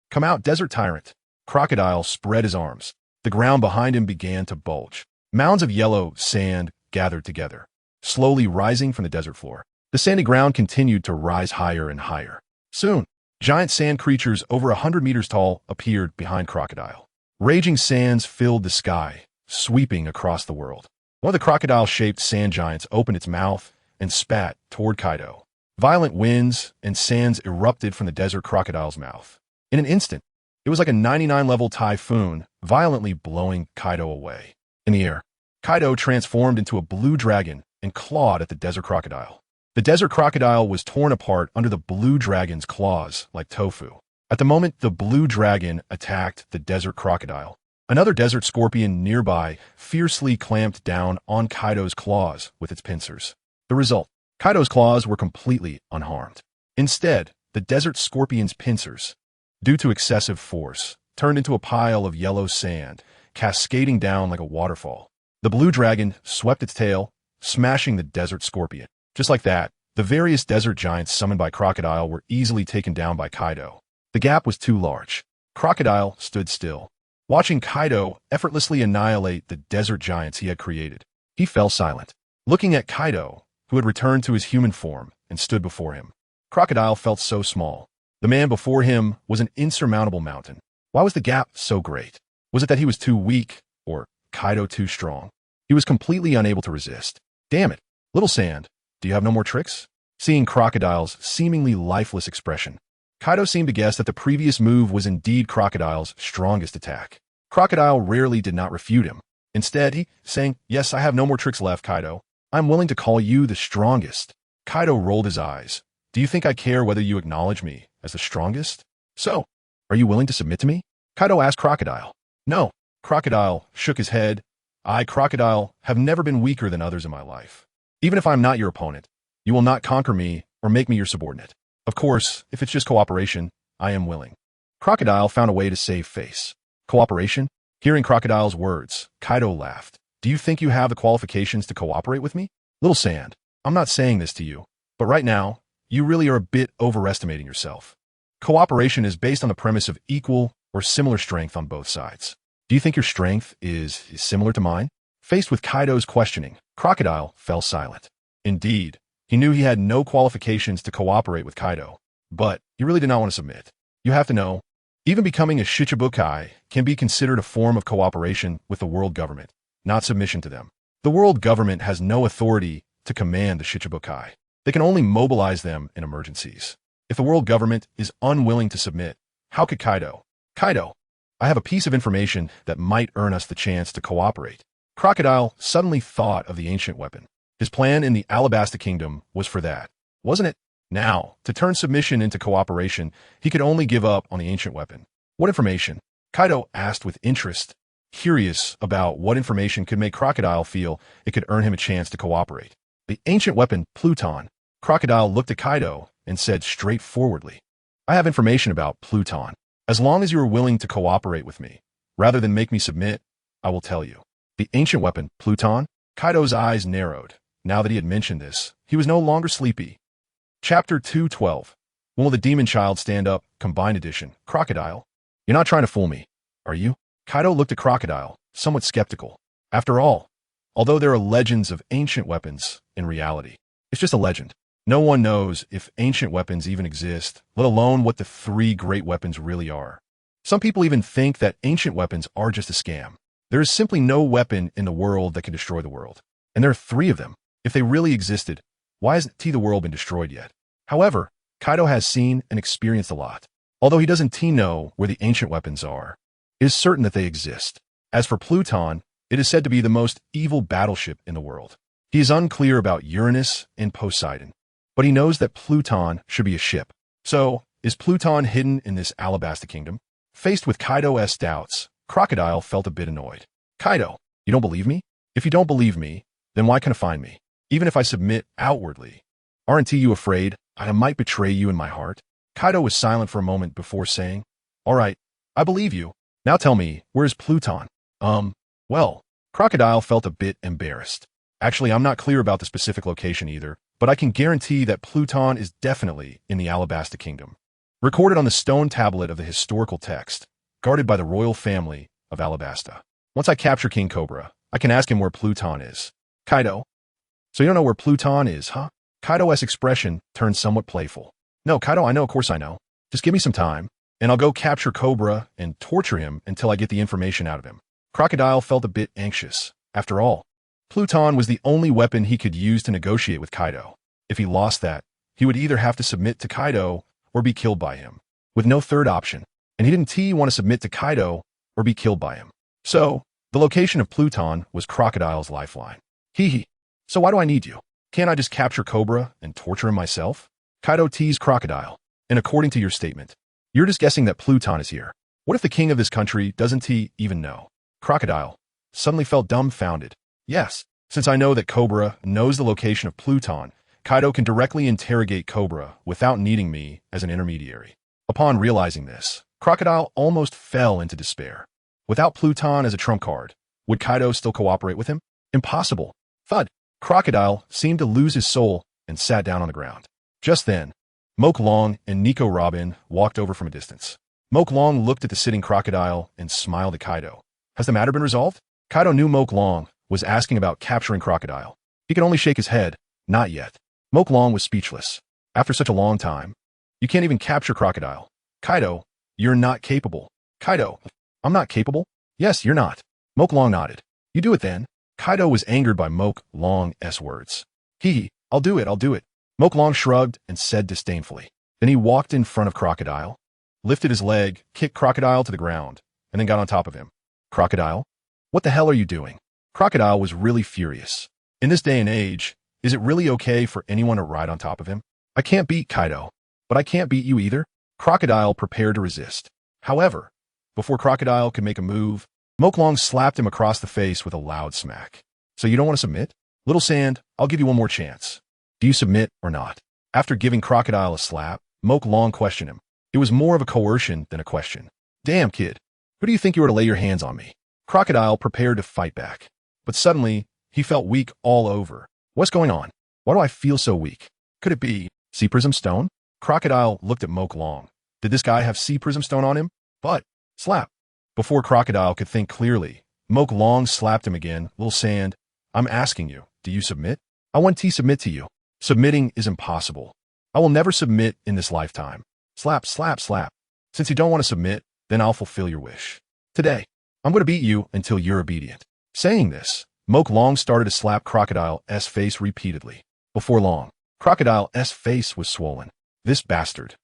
"Come out, Desert Tyrant." Crocodile spread his arms. The ground behind him began to bulge. Mounds of yellow sand gathered together, slowly rising from the desert floor. The sandy ground continued to rise higher and higher. Soon, giant sand creatures over 100 meters tall appeared behind Crocodile. Raging sands filled the sky, sweeping across the world. One of the crocodile-shaped sand giants opened its mouth and spat toward Kaido. Violent winds and sands erupted from the desert crocodile's mouth. In an instant, it was like a 99-level typhoon, violently blowing Kaido away. In the air, Kaido transformed into a blue dragon and clawed at the desert crocodile. The desert crocodile was torn apart under the blue dragon's claws like tofu. At the moment the blue dragon attacked the desert crocodile, another desert scorpion nearby fiercely clamped down on Kaido's claws with its pincers. The result: Kaido's claws were completely unharmed. Instead, the desert scorpion's pincers, due to excessive force, turned into a pile of yellow sand, cascading down like a waterfall. The blue dragon swept its tail, smashing the desert scorpion. Just like that, the various desert giants summoned by Crocodile were easily taken down by Kaido. The gap was too large. Crocodile stood still, watching Kaido effortlessly annihilate the desert giants he had created. He fell silent, looking at Kaido, who had returned to his human form and stood before him. Crocodile felt so small. The man before him was an insurmountable mountain. Why was the gap so great? Was it that he was too weak, or Kaido too strong? He was completely unable to resist. Damn it, Little Sand, do you have no more tricks? Seeing Crocodile's seemingly lifeless expression, Kaido seemed to guess that the previous move was indeed Crocodile's strongest attack. Crocodile rarely did not refute him. Instead, he saying, "Yes, I have no more tricks left, Kaido. I'm willing to call you the strongest." Kaido rolled his eyes. "Do you think I care whether you acknowledge me as the strongest? So, are you willing to submit to me?" Kaido asked Crocodile. "No." Crocodile shook his head. "I, Crocodile, have never been weaker than others in my life. Even if I'm not your opponent, you will not conquer me or make me your subordinate. Of course, if it's just cooperation, I am willing." Crocodile found a way to save face. "Cooperation?" Hearing Crocodile's words, Kaido laughed. "Do you think you have the qualifications to cooperate with me? Little Sand, I'm not saying this to you, but right now, you really are a bit overestimating yourself. Cooperation is based on the premise of equal or similar strength on both sides. Do you think your strength is similar to mine?" Faced with Kaido's questioning, Crocodile fell silent. Indeed, he knew he had no qualifications to cooperate with Kaido, but he really did not want to submit. You have to know, even becoming a Shichibukai can be considered a form of cooperation with the world government, not submission to them. The world government has no authority to command the Shichibukai. They can only mobilize them in emergencies. If the world government is unwilling to submit, how could Kaido? "Kaido, I have a piece of information that might earn us the chance to cooperate." Crocodile suddenly thought of the ancient weapon. His plan in the Alabasta Kingdom was for that, wasn't it? Now, to turn submission into cooperation, he could only give up on the ancient weapon. What information? Kaido asked with interest, curious about what information could make Crocodile feel it could earn him a chance to cooperate. The ancient weapon, Pluton. Crocodile looked at Kaido and said straightforwardly, "I have information about Pluton. As long as you are willing to cooperate with me, rather than make me submit, I will tell you." The ancient weapon, Pluton? Kaido's eyes narrowed. Now that he had mentioned this, he was no longer sleepy. Chapter 212. When will the Demon Child stand up? Combined Edition. Crocodile. You're not trying to fool me, are you? Kaido looked at Crocodile, somewhat skeptical. After all, although there are legends of ancient weapons, in reality, it's just a legend. No one knows if ancient weapons even exist, let alone what the three great weapons really are. Some people even think that ancient weapons are just a scam. There is simply no weapon in the world that can destroy the world. And there are three of them. If they really existed, why hasn't the world been destroyed yet? However, Kaido has seen and experienced a lot. Although he doesn't know where the ancient weapons are, it is certain that they exist. As for Pluton, it is said to be the most evil battleship in the world. He is unclear about Uranus and Poseidon, but he knows that Pluton should be a ship. So, is Pluton hidden in this Alabasta Kingdom? Faced with Kaido's doubts, Crocodile felt a bit annoyed. "Kaido, you don't believe me? If you don't believe me, then why confine me? Even if I submit outwardly, aren't you afraid I might betray you in my heart?" Kaido was silent for a moment before saying, "All right, I believe you. Now tell me, where's Pluton?" Well, Crocodile felt a bit embarrassed. "Actually, I'm not clear about the specific location either, but I can guarantee that Pluton is definitely in the Alabasta Kingdom. Recorded on the stone tablet of the historical text, guarded by the royal family of Alabasta. Once I capture King Cobra, I can ask him where Pluton is." "Kaido, so you don't know where Pluton is, huh?" Kaido's expression turned somewhat playful. "No, Kaido, I know, of course I know. Just give me some time, and I'll go capture Cobra and torture him until I get the information out of him." Crocodile felt a bit anxious. After all, Pluton was the only weapon he could use to negotiate with Kaido. If he lost that, he would either have to submit to Kaido or be killed by him, with no third option, and he didn't want to submit to Kaido or be killed by him. So, the location of Pluton was Crocodile's lifeline. Hee hee. So why do I need you? Can't I just capture Cobra and torture him myself? Kaido teased Crocodile. And according to your statement, you're just guessing that Pluton is here. What if the king of this country doesn't he even know? Crocodile suddenly felt dumbfounded. Yes, since I know that Cobra knows the location of Pluton, Kaido can directly interrogate Cobra without needing me as an intermediary. Upon realizing this, Crocodile almost fell into despair. Without Pluton as a trump card, would Kaido still cooperate with him? Impossible. Thud. Crocodile seemed to lose his soul and sat down on the ground. Just then, Moke Long and Nico Robin walked over from a distance. Moke Long looked at the sitting Crocodile and smiled at Kaido. Has the matter been resolved? Kaido knew Moke Long was asking about capturing Crocodile. He could only shake his head. Not yet. Moke Long was speechless. After such a long time, you can't even capture Crocodile. Kaido, you're not capable. Kaido, I'm not capable? Yes, you're not. Moke Long nodded. You do it then. Kaido was angered by Moke Long's words. I'll do it. Moke Long shrugged and said disdainfully. Then he walked in front of Crocodile, lifted his leg, kicked Crocodile to the ground, and then got on top of him. Crocodile? What the hell are you doing? Crocodile was really furious. In this day and age, is it really okay for anyone to ride on top of him? I can't beat Kaido, but I can't beat you either. Crocodile prepared to resist. However, before Crocodile could make a move, Moke Long slapped him across the face with a loud smack. So you don't want to submit? Little Sand, I'll give you one more chance. Do you submit or not? After giving Crocodile a slap, Moke Long questioned him. It was more of a coercion than a question. Damn, kid. Who do you think you were to lay your hands on me? Crocodile prepared to fight back. But suddenly, he felt weak all over. What's going on? Why do I feel so weak? Could it be Sea Prism Stone? Crocodile looked at Moke Long. Did this guy have Sea Prism Stone on him? But, slap. Before Crocodile could think clearly, Moke Long slapped him again. Little Sand, I'm asking you, do you submit? I want to submit to you. Submitting is impossible. I will never submit in this lifetime. Slap, slap, slap. Since you don't want to submit, then I'll fulfill your wish. Today, I'm going to beat you until you're obedient. Saying this, Moke Long started to slap Crocodile's face repeatedly. Before long, Crocodile's face was swollen. This bastard.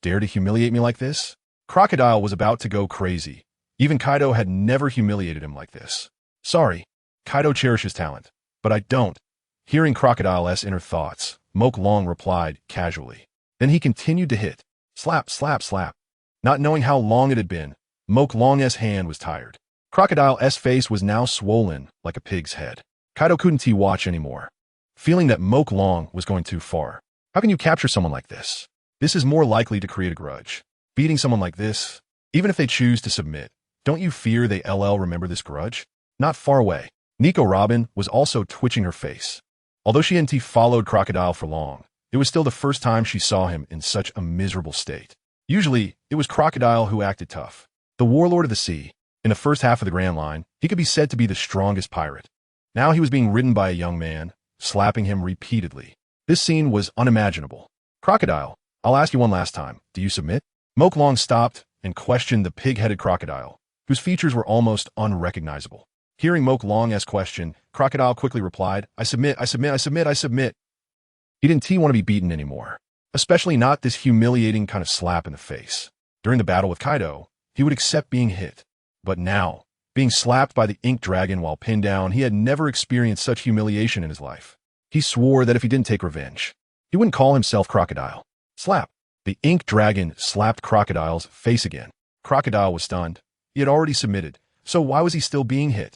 Dare to humiliate me like this? Crocodile was about to go crazy. Even Kaido had never humiliated him like this. Sorry, Kaido cherishes talent, but I don't. Hearing Crocodile's inner thoughts, Moke Long replied casually. Then he continued to hit. Slap, slap, slap. Not knowing how long it had been, Moke Long's hand was tired. Crocodile's face was now swollen like a pig's head. Kaido couldn't watch anymore, feeling that Moke Long was going too far. How can you capture someone like this? This is more likely to create a grudge. Beating someone like this, even if they choose to submit, don't you fear they remember this grudge? Not far away, Nico Robin was also twitching her face. Although she hadn't followed Crocodile for long, it was still the first time she saw him in such a miserable state. Usually, it was Crocodile who acted tough. The warlord of the sea. In the first half of the Grand Line, he could be said to be the strongest pirate. Now he was being ridden by a young man, slapping him repeatedly. This scene was unimaginable. Crocodile, I'll ask you one last time. Do you submit? Moke Long stopped and questioned the pig-headed Crocodile, whose features were almost unrecognizable. Hearing Moke Long's question, Crocodile quickly replied, I submit. He didn't want to be beaten anymore, especially not this humiliating kind of slap in the face. During the battle with Kaido, he would accept being hit. But now, being slapped by the Ink Dragon while pinned down, he had never experienced such humiliation in his life. He swore that if he didn't take revenge, he wouldn't call himself Crocodile. Slap. The Ink Dragon slapped Crocodile's face again. Crocodile was stunned. He had already submitted, so why was he still being hit?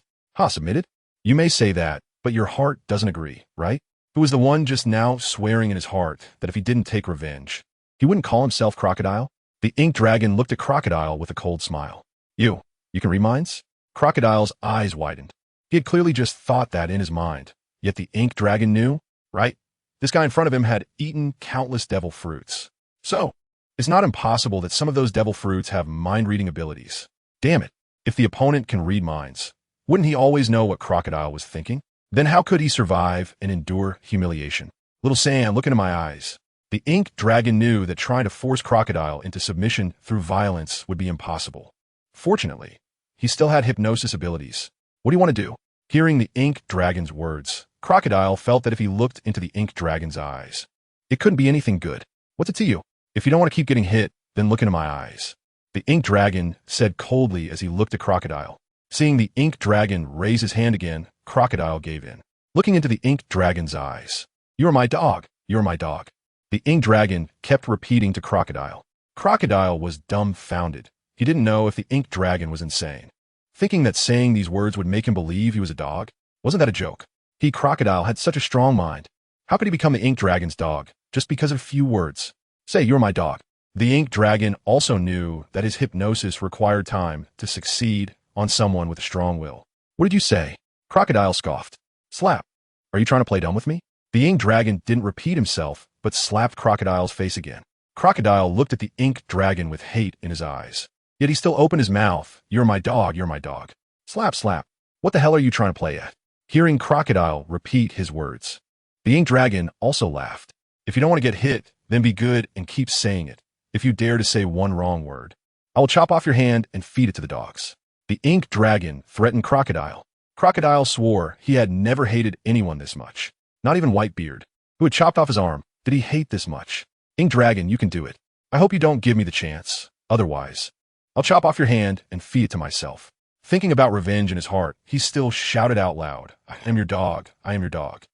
Submitted? You may say that, but your heart doesn't agree, right? Who was the one just now swearing in his heart that if he didn't take revenge, he wouldn't call himself Crocodile? The Ink Dragon looked at Crocodile with a cold smile. You can read minds? Crocodile's eyes widened. He had clearly just thought that in his mind. Yet the Ink Dragon knew, right? This guy in front of him had eaten countless devil fruits. So, it's not impossible that some of those devil fruits have mind-reading abilities. Damn it, if the opponent can read minds, wouldn't he always know what Crocodile was thinking? Then how could he survive and endure humiliation? Little Sam, look into my eyes. The Ink Dragon knew that trying to force Crocodile into submission through violence would be impossible. Fortunately, he still had hypnosis abilities. What do you want to do? Hearing the Ink Dragon's words, Crocodile felt that if he looked into the Ink Dragon's eyes, it couldn't be anything good. What's it to you? If you don't want to keep getting hit, then look into my eyes. The Ink Dragon said coldly as he looked at Crocodile. Seeing the Ink Dragon raise his hand again, Crocodile gave in. looking into the ink dragon's eyes. "You're my dog. You're my dog." The ink dragon kept repeating to Crocodile. Crocodile was dumbfounded. He didn't know if the ink dragon was insane, thinking that saying these words would make him believe he was a dog. Wasn't that a joke? He, Crocodile, had such a strong mind. How could he become the ink dragon's dog just because of a few words? "Say, you're my dog." The ink dragon also knew that his hypnosis required time to succeed on someone with a strong will. "What did you say?" Crocodile scoffed. "Slap. Are you trying to play dumb with me?" The ink dragon didn't repeat himself, but slapped Crocodile's face again. Crocodile looked at the ink dragon with hate in his eyes. Yet he still opened his mouth. "You're my dog, you're my dog." "Slap, slap. What the hell are you trying to play at?" Hearing Crocodile repeat his words, the ink dragon also laughed. "If you don't want to get hit, then be good and keep saying it. If you dare to say one wrong word, I will chop off your hand and feed it to the dogs." The ink dragon threatened Crocodile. Crocodile swore he had never hated anyone this much. Not even Whitebeard, who had chopped off his arm, did he hate this much. "Ink dragon, you can do it. I hope you don't give me the chance. Otherwise, I'll chop off your hand and feed it to myself." Thinking about revenge in his heart, he still shouted out loud, "I am your dog. I am your dog."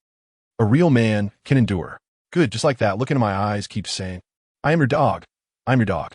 A real man can endure. Good, just like that. Look into my eyes, keep saying, "I am your dog. I am your dog."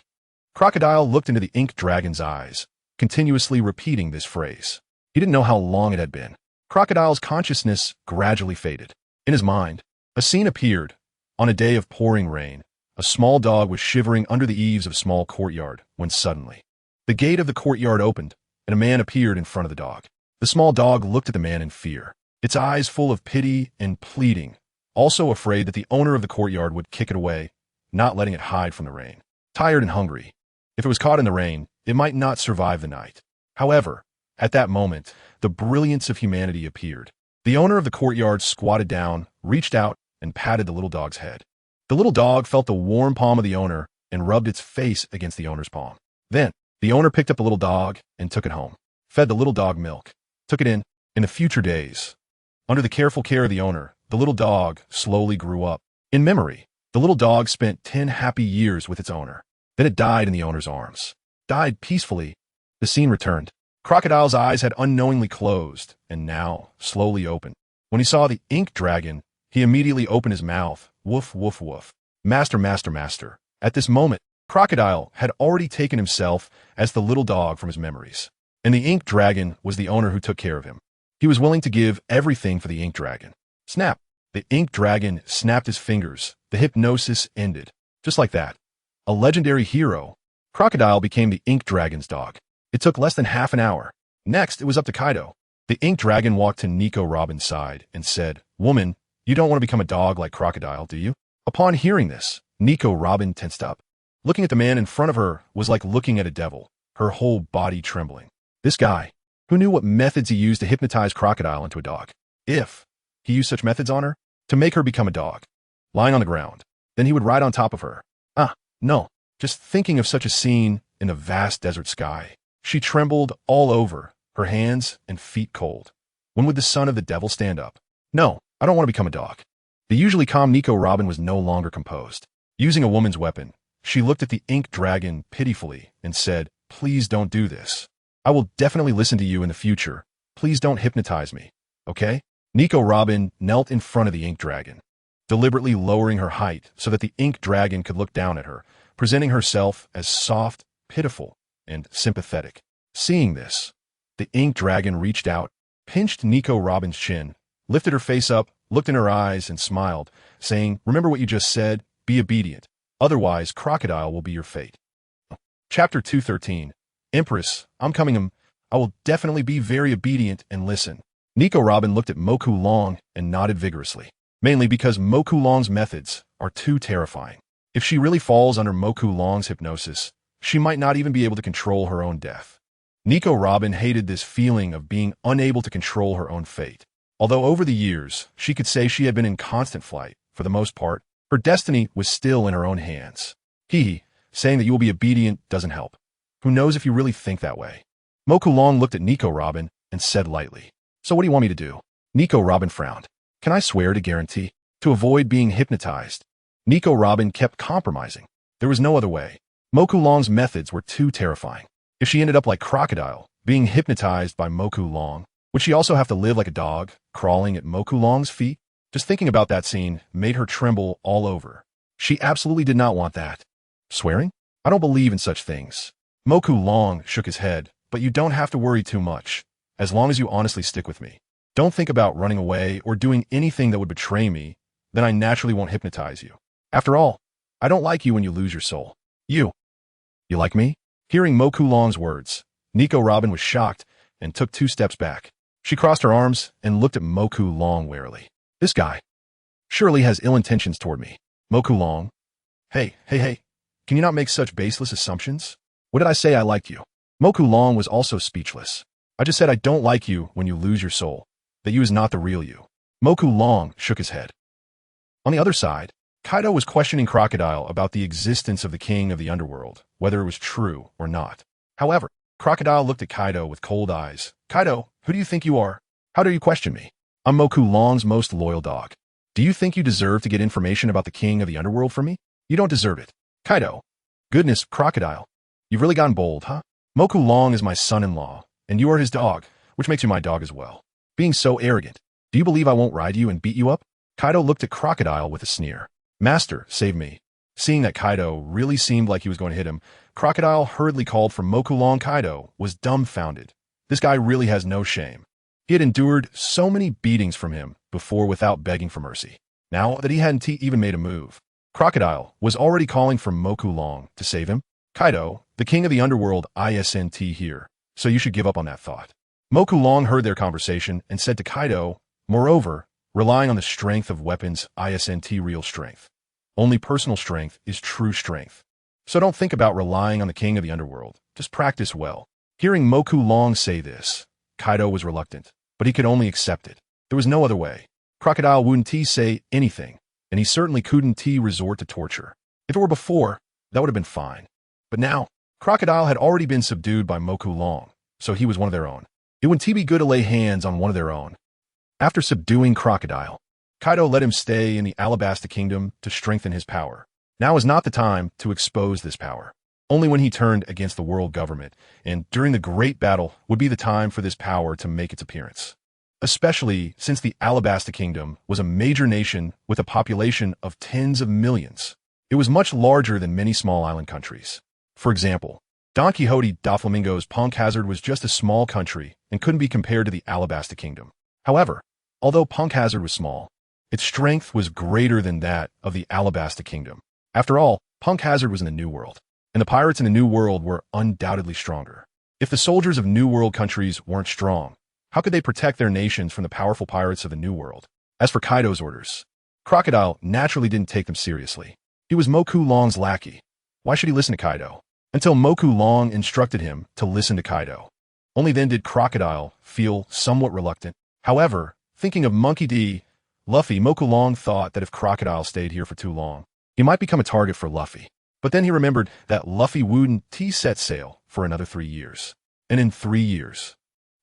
Crocodile looked into the ink dragon's eyes, continuously repeating this phrase. He didn't know how long it had been. Crocodile's consciousness gradually faded. In his mind, a scene appeared. On a day of pouring rain, a small dog was shivering under the eaves of a small courtyard when suddenly, the gate of the courtyard opened, and a man appeared in front of the dog. The small dog looked at the man in fear, its eyes full of pity and pleading, also afraid that the owner of the courtyard would kick it away, not letting it hide from the rain. Tired and hungry, if it was caught in the rain, it might not survive the night. However, at that moment, the brilliance of humanity appeared. The owner of the courtyard squatted down, reached out, and patted the little dog's head. The little dog felt the warm palm of the owner and rubbed its face against the owner's palm. Then, the owner picked up the little dog and took it home, fed the little dog milk, took it in. In the future days, under the careful care of the owner, the little dog slowly grew up. In memory, the little dog spent 10 happy years with its owner. Then it died in the owner's arms. Died peacefully. The scene returned. Crocodile's eyes had unknowingly closed and now slowly opened. When he saw the ink dragon, he immediately opened his mouth. Woof, woof, woof. "Master, master, master." At this moment, Crocodile had already taken himself as the little dog from his memories. And the ink dragon was the owner who took care of him. He was willing to give everything for the ink dragon. Snap! The ink dragon snapped his fingers. The hypnosis ended. Just like that. A legendary hero. Crocodile became the ink dragon's dog. It took less than half an hour. Next, it was up to Kaido. The ink dragon walked to Nico Robin's side and said, "Woman, you don't want to become a dog like Crocodile, do you?" Upon hearing this, Nico Robin tensed up. Looking at the man in front of her was like looking at a devil, her whole body trembling. This guy, who knew what methods he used to hypnotize Crocodile into a dog. If he used such methods on her, to make her become a dog, lying on the ground, then he would ride on top of her. No, just thinking of such a scene in the vast desert sky. She trembled all over, her hands and feet cold. When would the son of the devil stand up? "No, I don't want to become a dog." The usually calm Nico Robin was no longer composed. Using a woman's weapon, she looked at the ink dragon pitifully and said, "Please don't do this. I will definitely listen to you in the future. Please don't hypnotize me, okay?" Nico Robin knelt in front of the ink dragon, deliberately lowering her height so that the ink dragon could look down at her, presenting herself as soft, pitiful, and sympathetic. Seeing this, the ink dragon reached out, pinched Nico Robin's chin, lifted her face up, looked in her eyes, and smiled, saying, "Remember what you just said, be obedient. Otherwise, Crocodile will be your fate." Chapter 213. Empress, I'm coming. I will definitely be very obedient and listen. Nico Robin looked at Moku Long and nodded vigorously, mainly because Moku Long's methods are too terrifying. If she really falls under Moku Long's hypnosis, she might not even be able to control her own death. Nico Robin hated this feeling of being unable to control her own fate. Although over the years, she could say she had been in constant flight, for the most part, her destiny was still in her own hands. Saying that you will be obedient doesn't help. Who knows if you really think that way? Moku Long looked at Nico Robin and said lightly, "So what do you want me to do?" Nico Robin frowned. "Can I swear to guarantee? To avoid being hypnotized?" Nico Robin kept compromising. There was no other way. Moku Long's methods were too terrifying. If she ended up like Crocodile, being hypnotized by Moku Long, Would she also have to live like a dog, crawling at Moku Long's feet? Just thinking about that scene made her tremble all over. She absolutely did not want that. Swearing? I don't believe in such things. Moku Long shook his head, but you don't have to worry too much, as long as you honestly stick with me. Don't think about running away or doing anything that would betray me, then I naturally won't hypnotize you. After all, I don't like you when you lose your soul. You like me? Hearing Moku Long's words, Nico Robin was shocked and took 2 steps back. She crossed her arms and looked at Moku Long warily. This guy surely has ill intentions toward me. Moku Long. Hey, can you not make such baseless assumptions? What did I say I liked you? Moku Long was also speechless. I just said I don't like you when you lose your soul, that you is not the real you. Moku Long shook his head. On the other side, Kaido was questioning Crocodile about the existence of the king of the underworld, whether it was true or not. However, Crocodile looked at Kaido with cold eyes. Kaido, who do you think you are? How dare you question me? I'm Moku Long's most loyal dog. Do you think you deserve to get information about the king of the underworld from me? You don't deserve it. Kaido. Goodness, Crocodile. You've really gone bold, huh? Moku Long is my son-in-law, and you are his dog, which makes you my dog as well. Being so arrogant. Do you believe I won't ride you and beat you up? Kaido looked at Crocodile with a sneer. Master, save me. Seeing that Kaido really seemed like he was going to hit him, Crocodile hurriedly called for Moku Long. Kaido was dumbfounded. This guy really has no shame. He had endured so many beatings from him before without begging for mercy. Now that he hadn't even made a move, Crocodile was already calling for Moku Long to save him. Kaido, the king of the underworld, isn't here, so you should give up on that thought. Moku Long heard their conversation and said to Kaido, moreover, relying on the strength of weapons isn't real strength. Only personal strength is true strength. So don't think about relying on the king of the underworld. Just practice well. Hearing Moku Long say this, Kaido was reluctant, but he could only accept it. There was no other way. Crocodile wouldn't say anything, and he certainly couldn't resort to torture. If it were before, that would have been fine. But now, Crocodile had already been subdued by Moku Long, so he was one of their own. It wouldn't be good to lay hands on one of their own. After subduing Crocodile, Kaido let him stay in the Alabasta Kingdom to strengthen his power. Now is not the time to expose this power. Only when he turned against the world government, and during the great battle would be the time for this power to make its appearance. Especially since the Alabasta Kingdom was a major nation with a population of tens of millions. It was much larger than many small island countries. For example, Don Quixote da Flamingo's Punk Hazard was just a small country and couldn't be compared to the Alabasta Kingdom. However, although Punk Hazard was small, its strength was greater than that of the Alabasta Kingdom. After all, Punk Hazard was in the New World, and the pirates in the New World were undoubtedly stronger. If the soldiers of New World countries weren't strong, how could they protect their nations from the powerful pirates of the New World? As for Kaido's orders, Crocodile naturally didn't take them seriously. He was Moku Long's lackey. Why should he listen to Kaido? Until Moku Long instructed him to listen to Kaido. Only then did Crocodile feel somewhat reluctant. However, thinking of Monkey D. Luffy, Moku Long thought that if Crocodile stayed here for too long, he might become a target for Luffy. But then he remembered that Luffy wouldn't set sail for another 3 years. And in 3 years,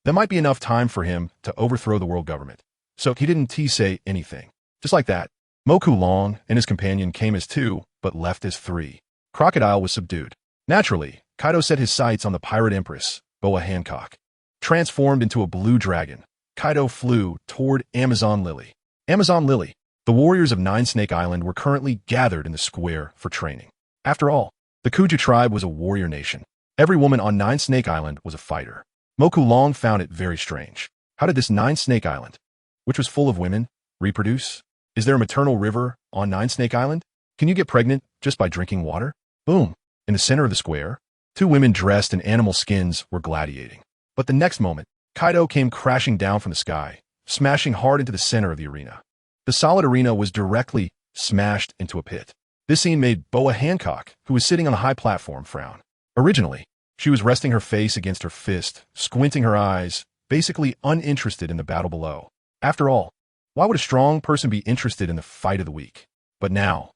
that might be enough time for him to overthrow the world government. So he didn't say anything. Just like that, Moku Long and his companion came as 2, but left as 3. Crocodile was subdued. Naturally, Kaido set his sights on the pirate empress, Boa Hancock. Transformed into a blue dragon, Kaido flew toward Amazon Lily. Amazon Lily. The warriors of Nine Snake Island were currently gathered in the square for training. After all, the Kuja tribe was a warrior nation. Every woman on Nine Snake Island was a fighter. Moku Long found it very strange. How did this Nine Snake Island, which was full of women, reproduce? Is there a maternal river on Nine Snake Island? Can you get pregnant just by drinking water? Boom. In the center of the square, 2 women dressed in animal skins were gladiating. But the next moment, Kaido came crashing down from the sky, smashing hard into the center of the arena. The solid arena was directly smashed into a pit. This scene made Boa Hancock, who was sitting on a high platform, frown. Originally, she was resting her face against her fist, squinting her eyes, basically uninterested in the battle below. After all, why would a strong person be interested in the fight of the weak? But now,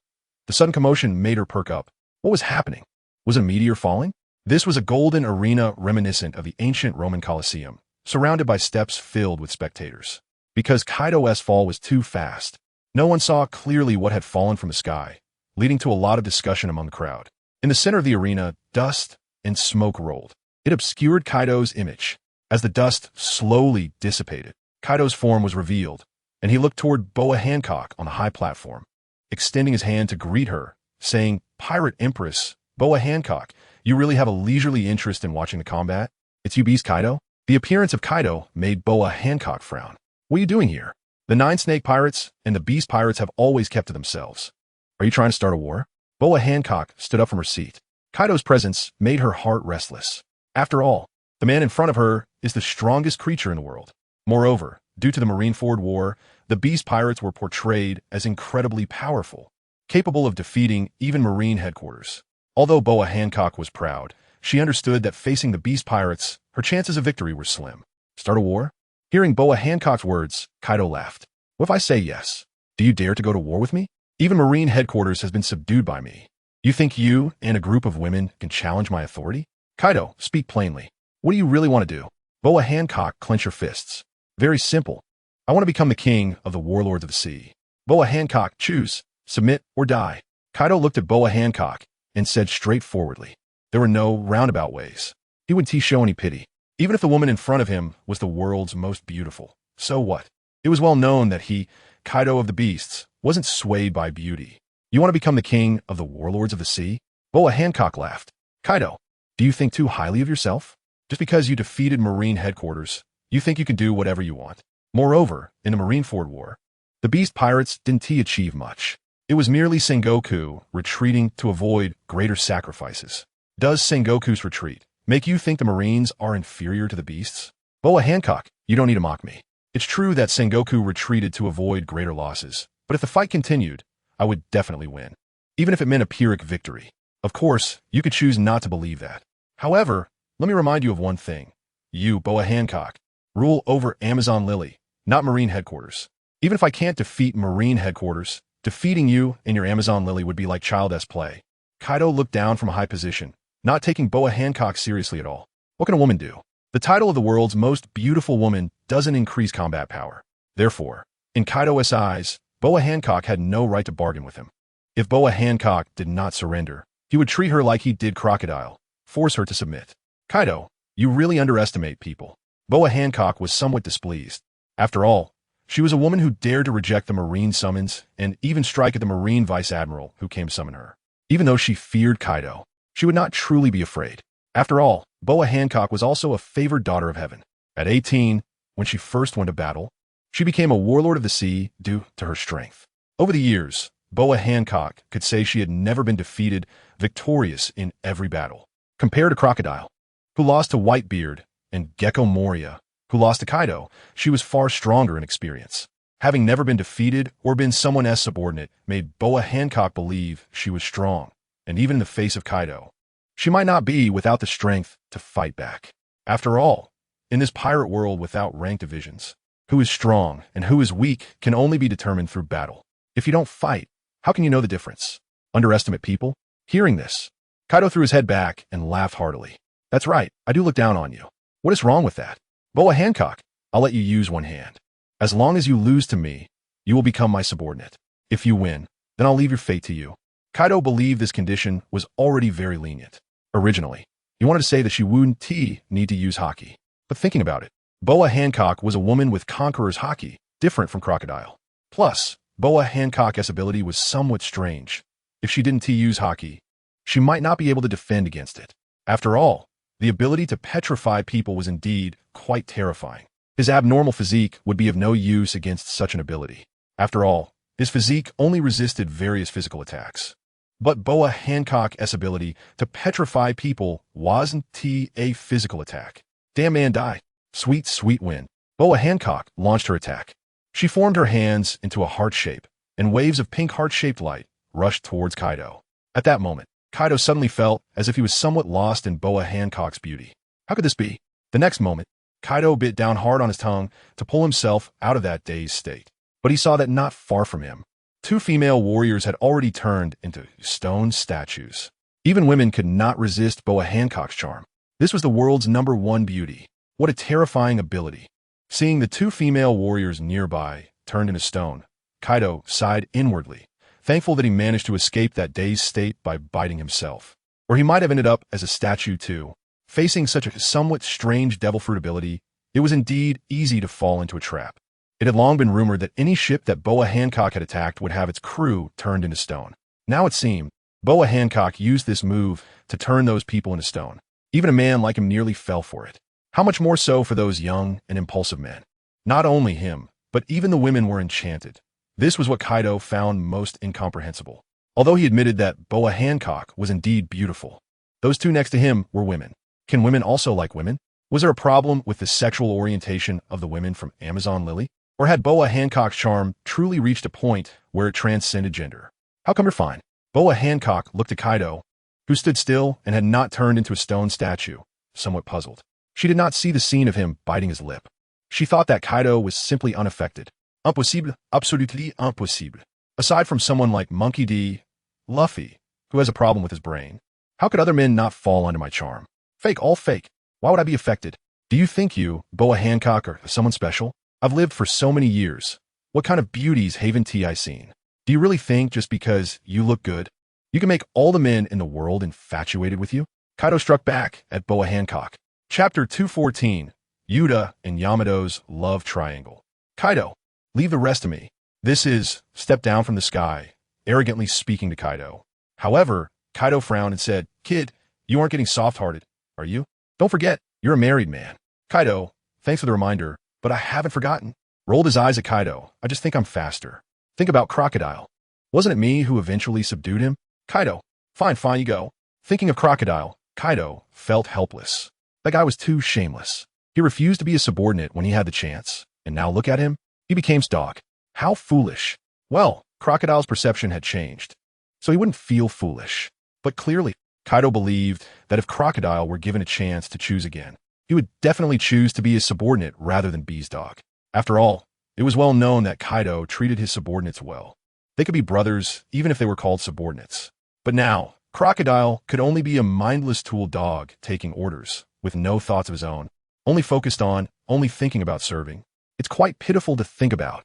the sudden commotion made her perk up. What was happening? Was a meteor falling? This was a golden arena reminiscent of the ancient Roman Colosseum, surrounded by steps filled with spectators. Because Kaido's fall was too fast, no one saw clearly what had fallen from the sky, leading to a lot of discussion among the crowd. In the center of the arena, dust and smoke rolled. It obscured Kaido's image. As the dust slowly dissipated, Kaido's form was revealed, and he looked toward Boa Hancock on the high platform, extending his hand to greet her, saying, "Pirate Empress, Boa Hancock, you really have a leisurely interest in watching the combat? It's you, Beast Kaido?" The appearance of Kaido made Boa Hancock frown. "What are you doing here? The Nine Snake Pirates and the Beast Pirates have always kept to themselves. Are you trying to start a war?" Boa Hancock stood up from her seat. Kaido's presence made her heart restless. After all, the man in front of her is the strongest creature in the world. Moreover, due to the Marineford War, the Beast Pirates were portrayed as incredibly powerful, capable of defeating even Marine headquarters. Although Boa Hancock was proud, she understood that facing the Beast Pirates, her chances of victory were slim. Start a war? Hearing Boa Hancock's words, Kaido laughed. "What if I say yes? Do you dare to go to war with me? Even Marine headquarters has been subdued by me. You think you and a group of women can challenge my authority? Kaido, speak plainly. What do you really want to do?" Boa Hancock clenched her fists. "Very simple. I want to become the king of the warlords of the sea. Boa Hancock, choose, submit or die." Kaido looked at Boa Hancock and said straightforwardly. There were no roundabout ways. He wouldn't show any pity. Even if the woman in front of him was the world's most beautiful, so what? It was well known that he, Kaido of the Beasts, wasn't swayed by beauty. "You want to become the king of the warlords of the sea?" Boa Hancock laughed. "Kaido, do you think too highly of yourself? Just because you defeated Marine headquarters, you think you can do whatever you want? Moreover, in the Marineford War, the Beast Pirates didn't achieve much. It was merely Sengoku retreating to avoid greater sacrifices. Does Sengoku's retreat make you think the Marines are inferior to the Beasts?" Boa Hancock, you don't need to mock me. It's true that Sengoku retreated to avoid greater losses, but if the fight continued, I would definitely win, even if it meant a Pyrrhic victory. Of course, you could choose not to believe that. However, let me remind you of one thing. You, Boa Hancock, rule over Amazon Lily, not Marine headquarters. Even if I can't defeat Marine headquarters, defeating you and your Amazon Lily would be like child's play. Kaido looked down from a high position, not taking Boa Hancock seriously at all. What can a woman do? The title of the world's most beautiful woman doesn't increase combat power. Therefore, in Kaido's eyes, Boa Hancock had no right to bargain with him. If Boa Hancock did not surrender, he would treat her like he did Crocodile, force her to submit. "Kaido, you really underestimate people." Boa Hancock was somewhat displeased. After all, she was a woman who dared to reject the Marine summons and even strike at the Marine Vice Admiral who came summon her. Even though she feared Kaido, she would not truly be afraid. After all, Boa Hancock was also a favored daughter of heaven. At 18, when she first went to battle, she became a warlord of the sea due to her strength. Over the years, Boa Hancock could say she had never been defeated, victorious in every battle. Compared to Crocodile, who lost to Whitebeard, and Gecko Moria, who lost to Kaido, she was far stronger in experience. Having never been defeated or been someone as subordinate made Boa Hancock believe she was strong, and even in the face of Kaido, she might not be without the strength to fight back. After all, in this pirate world without rank divisions, who is strong and who is weak can only be determined through battle. If you don't fight, how can you know the difference? Underestimate people? Hearing this, Kaido threw his head back and laughed heartily. "That's right, I do look down on you. What is wrong with that? Boa Hancock, I'll let you use one hand. As long as you lose to me, you will become my subordinate. If you win, then I'll leave your fate to you." Kaido believed this condition was already very lenient. Originally, he wanted to say that she wouldn't need to use haki. But thinking about it, Boa Hancock was a woman with Conqueror's haki, different from Crocodile. Plus, Boa Hancock's ability was somewhat strange. If she didn't use haki, she might not be able to defend against it. After all, the ability to petrify people was indeed quite terrifying. His abnormal physique would be of no use against such an ability. After all, his physique only resisted various physical attacks. But Boa Hancock's ability to petrify people wasn't a physical attack. Damn man die. Sweet, sweet wind. Boa Hancock launched her attack. She formed her hands into a heart shape, and waves of pink heart-shaped light rushed towards Kaido. At that moment, Kaido suddenly felt as if he was somewhat lost in Boa Hancock's beauty. How could this be? The next moment, Kaido bit down hard on his tongue to pull himself out of that dazed state. But he saw that not far from him, two female warriors had already turned into stone statues. Even women could not resist Boa Hancock's charm. This was the world's #1 beauty. What a terrifying ability. Seeing the two female warriors nearby turned into stone, Kaido sighed inwardly, thankful that he managed to escape that dazed state by biting himself. Or he might have ended up as a statue too, Facing such a somewhat strange devil fruit ability, it was indeed easy to fall into a trap. It had long been rumored that any ship that Boa Hancock had attacked would have its crew turned into stone. Now it seemed, Boa Hancock used this move to turn those people into stone. Even a man like him nearly fell for it. How much more so for those young and impulsive men? Not only him, but even the women were enchanted. This was what Kaido found most incomprehensible. Although he admitted that Boa Hancock was indeed beautiful, those two next to him were women. Can women also like women? Was there a problem with the sexual orientation of the women from Amazon Lily? Or had Boa Hancock's charm truly reached a point where it transcended gender? How come you're fine? Boa Hancock looked at Kaido, who stood still and had not turned into a stone statue, somewhat puzzled. She did not see the scene of him biting his lip. She thought that Kaido was simply unaffected. Impossible, absolutely impossible. Aside from someone like Monkey D. Luffy, who has a problem with his brain, how could other men not fall under my charm? Fake, all fake. Why would I be affected? Do you think you, Boa Hancock, are someone special? I've lived for so many years. What kind of beauties haven't I seen? Do you really think just because you look good, you can make all the men in the world infatuated with you? Kaido struck back at Boa Hancock. Chapter 214, Yuta and Yamato's Love Triangle. Kaido, leave the rest to me. This is, step down from the sky, arrogantly speaking to Kaido. However, Kaido frowned and said, Kid, you aren't getting soft-hearted, are you? Don't forget, you're a married man. Kaido, thanks for the reminder, but I haven't forgotten. Rolled his eyes at Kaido. I just think I'm faster. Think about Crocodile. Wasn't it me who eventually subdued him? Kaido, fine, you go. Thinking of Crocodile, Kaido felt helpless. That guy was too shameless. He refused to be a subordinate when he had the chance. And now look at him. He became stock. How foolish. Well, Crocodile's perception had changed. So he wouldn't feel foolish. But clearly, Kaido believed that if Crocodile were given a chance to choose again, he would definitely choose to be a subordinate rather than B's dog. After all, it was well known that Kaido treated his subordinates well. They could be brothers even if they were called subordinates. But now, Crocodile could only be a mindless tool dog taking orders, with no thoughts of his own, only focused on, only thinking about serving. It's quite pitiful to think about.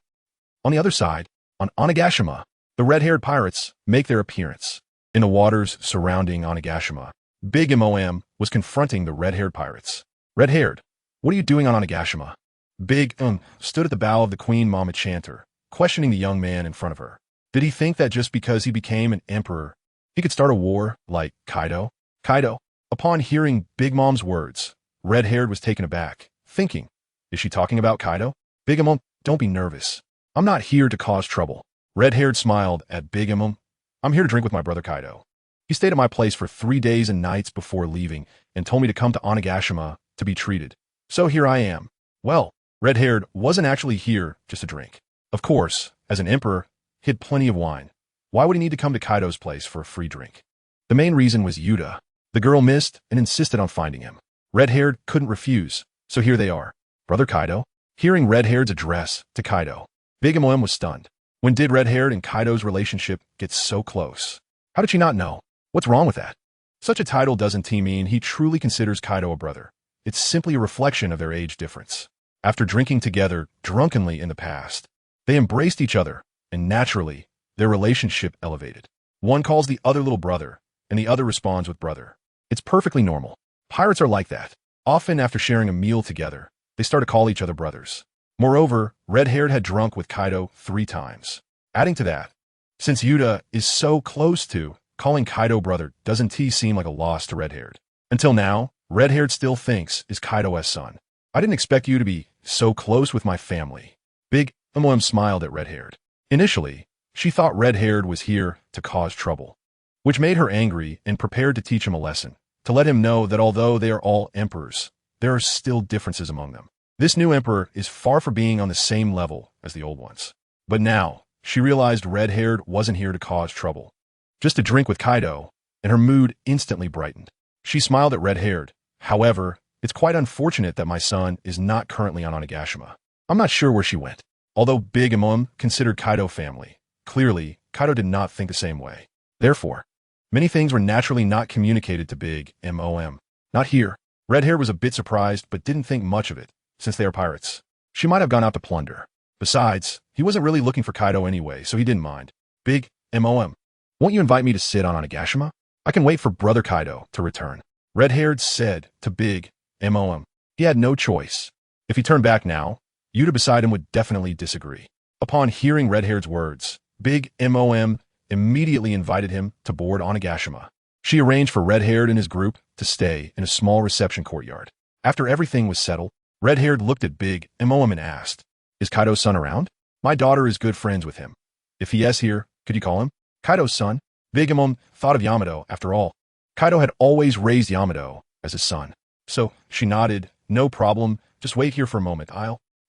On the other side, on Onigashima, the red-haired pirates make their appearance. In the waters surrounding Onigashima, Big Mom was confronting the red-haired pirates. Red-haired, what are you doing on Onigashima? Big stood at the bow of the Queen Mama Chanter, questioning the young man in front of her. Did he think that just because he became an emperor, he could start a war like Kaido? Kaido, upon hearing Big Mom's words, red-haired was taken aback, thinking, is she talking about Kaido? Big Mom, don't be nervous. I'm not here to cause trouble. Red-haired smiled at Big Mom. I'm here to drink with my brother Kaido. He stayed at my place for 3 days and nights before leaving and told me to come to Onigashima to be treated. So here I am. Well, red-haired wasn't actually here just to drink. Of course, as an emperor, he had plenty of wine. Why would he need to come to Kaido's place for a free drink? The main reason was Yuta. The girl missed and insisted on finding him. Red-haired couldn't refuse, so here they are. Brother Kaido? Hearing red-haired's address to Kaido, Big Mom was stunned. When did red-haired and Kaido's relationship get so close? How did she not know? What's wrong with that? Such a title doesn't mean he truly considers Kaido a brother. It's simply a reflection of their age difference. After drinking together drunkenly in the past, they embraced each other, and naturally, their relationship elevated. One calls the other little brother, and the other responds with brother. It's perfectly normal. Pirates are like that. Often after sharing a meal together, they start to call each other brothers. Moreover, red-haired had drunk with Kaido 3 times. Adding to that, since Yuta is so close to, calling Kaido brother doesn't seem like a loss to red-haired. Until now, red-haired still thinks is Kaido's son. I didn't expect you to be so close with my family. Big Mom smiled at red-haired. Initially, she thought red-haired was here to cause trouble, which made her angry and prepared to teach him a lesson, to let him know that although they are all emperors, there are still differences among them. This new emperor is far from being on the same level as the old ones. But now, she realized red-haired wasn't here to cause trouble, just to drink with Kaido, and her mood instantly brightened. She smiled at red-haired. However, it's quite unfortunate that my son is not currently on Onigashima. I'm not sure where she went. Although Big Mom considered Kaido family, clearly, Kaido did not think the same way. Therefore, many things were naturally not communicated to Big Mom. Not here. Red-haired was a bit surprised but didn't think much of it, since they are pirates. She might have gone out to plunder. Besides, he wasn't really looking for Kaido anyway, so he didn't mind. Big Mom, won't you invite me to sit on Onigashima? I can wait for brother Kaido to return. Red-haired said to Big Mom. He had no choice. If he turned back now, Yuta beside him would definitely disagree. Upon hearing Red-haired's words, Big Mom immediately invited him to board Onigashima. She arranged for Red-haired and his group to stay in a small reception courtyard. After everything was settled, Red-haired looked at Big Mom and asked, "Is Kaido's son around? My daughter is good friends with him. If he is here, could you call him?" Kaido's son? Big Mom thought of Yamato, after all. Kaido had always raised Yamato as his son. So she nodded, "No problem, just wait here for a moment,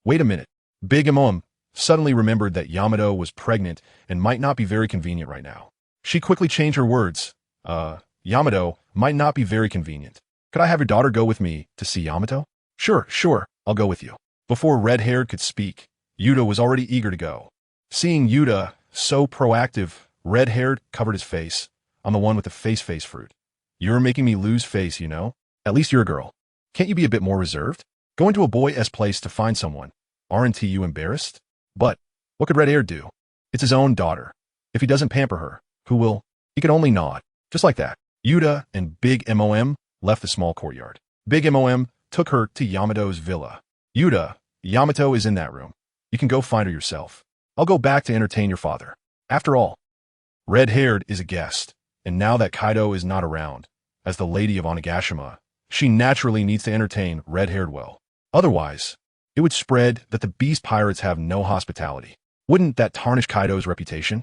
Wait a minute." Big Mom suddenly remembered that Yamato was pregnant and might not be very convenient right now. She quickly changed her words. Yamato might not be very convenient. Could I have your daughter go with me to see Yamato?" Sure, I'll go with you." Before Red-haired could speak, Yuta was already eager to go. Seeing Yuta so proactive, Red-haired covered his face, on the one with the face fruit. "You're making me lose face, you know? At least you're a girl. Can't you be a bit more reserved? Go into a boy's place to find someone. Aren't you embarrassed?" But what could Red-haired do? It's his own daughter. If he doesn't pamper her, who will? He could only nod. Just like that, Yuta and Big Mom left the small courtyard. Big Mom took her to Yamato's villa. "Yuta, Yamato is in that room. You can go find her yourself. I'll go back to entertain your father. After all, Red-haired is a guest, and now that Kaido is not around, as the lady of Onigashima, she naturally needs to entertain Red-haired well. Otherwise, it would spread that the beast pirates have no hospitality. Wouldn't that tarnish Kaido's reputation?"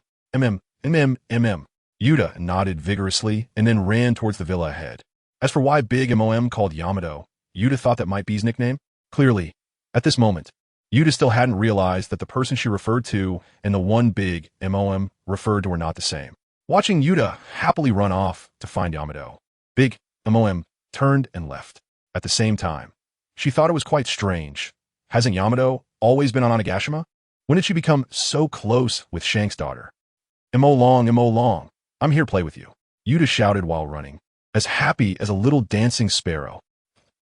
Yuta nodded vigorously and then ran towards the villa ahead. As for why Big Mom called Yamato, Yuta thought that might be his nickname. Clearly, at this moment, Yuta still hadn't realized that the person she referred to and the one Big Mom referred to were not the same. Watching Yuta happily run off to find Yamato, Big Mom turned and left. At the same time, she thought it was quite strange. Hasn't Yamato always been on Onigashima? When did she become so close with Shank's daughter? Imo long, I'm here to play with you," Yuta shouted while running, as happy as a little dancing sparrow.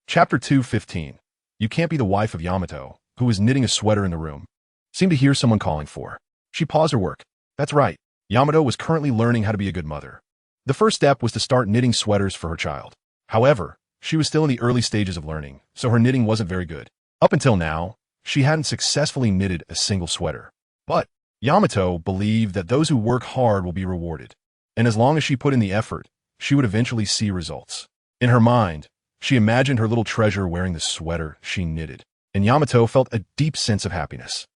Chapter 2:15. You can't be the wife of Yamato, who was knitting a sweater in the room. Seemed to hear someone calling for her. She paused her work. That's right, Yamato was currently learning how to be a good mother. The first step was to start knitting sweaters for her child. However, she was still in the early stages of learning, so her knitting wasn't very good. Up until now, she hadn't successfully knitted a single sweater. But Yamato believed that those who work hard will be rewarded, and as long as she put in the effort, she would eventually see results. In her mind, she imagined her little treasure wearing the sweater she knitted, and Yamato felt a deep sense of happiness.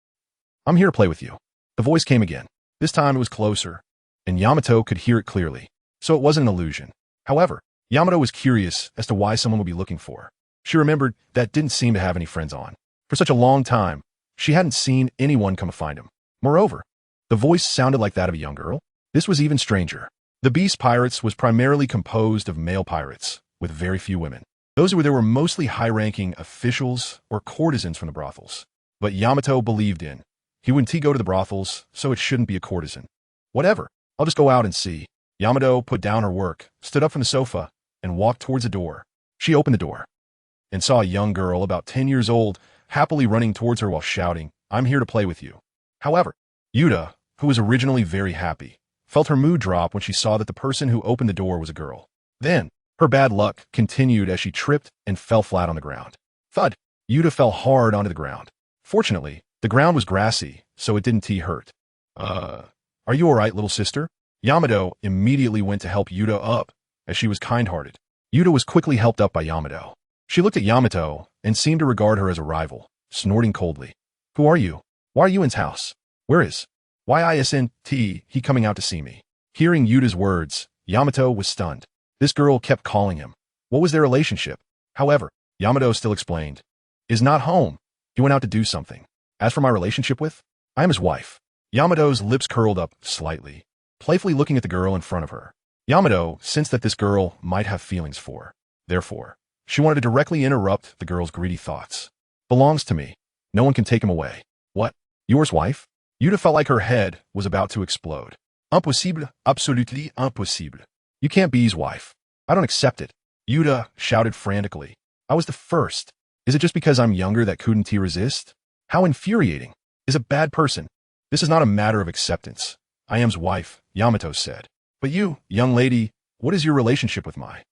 "I'm here to play with you." The voice came again. This time it was closer, and Yamato could hear it clearly, so it wasn't an illusion. However, Yamato was curious as to why someone would be looking for her. She remembered that didn't seem to have any friends on. For such a long time, she hadn't seen anyone come to find him. Moreover, the voice sounded like that of a young girl. This was even stranger. The Beast Pirates was primarily composed of male pirates, with very few women. Those who were there were mostly high-ranking officials or courtesans from the brothels. But Yamato believed in. He wouldn't go to the brothels, so it shouldn't be a courtesan. Whatever, I'll just go out and see. Yamato put down her work, stood up from the sofa, and walked towards the door. She opened the door and saw a young girl about 10 years old happily running towards her while shouting, "I'm here to play with you." However, Yuta, who was originally very happy, felt her mood drop when she saw that the person who opened the door was a girl. Then, her bad luck continued as she tripped and fell flat on the ground. Thud! Yuta fell hard onto the ground. Fortunately, the ground was grassy, so it didn't hurt. Are you alright, little sister?" Yamato immediately went to help Yuta up, as she was kind-hearted. Yuta was quickly helped up by Yamato. She looked at Yamato and seemed to regard her as a rival, snorting coldly. "Who are you? Why are you in his house? Where is? Why isn't he coming out to see me?" Hearing Yuta's words, Yamato was stunned. This girl kept calling him. What was their relationship? However, Yamato still explained. "Is not home. He went out to do something. As for my relationship with, I am his wife." Yamato's lips curled up slightly, playfully looking at the girl in front of her. Yamato sensed that this girl might have feelings for her. Therefore, she wanted to directly interrupt the girl's greedy thoughts. "Belongs to me. No one can take him away." "What? Yours wife?" Yuta felt like her head was about to explode. "Impossible, absolutely impossible. You can't be his wife. I don't accept it." Yuta shouted frantically. "I was the first. Is it just because I'm younger that couldn't he resist? How infuriating. Is a bad person. This is not a matter of acceptance. I am's wife," Yamato said. "But you, young lady, what is your relationship with my?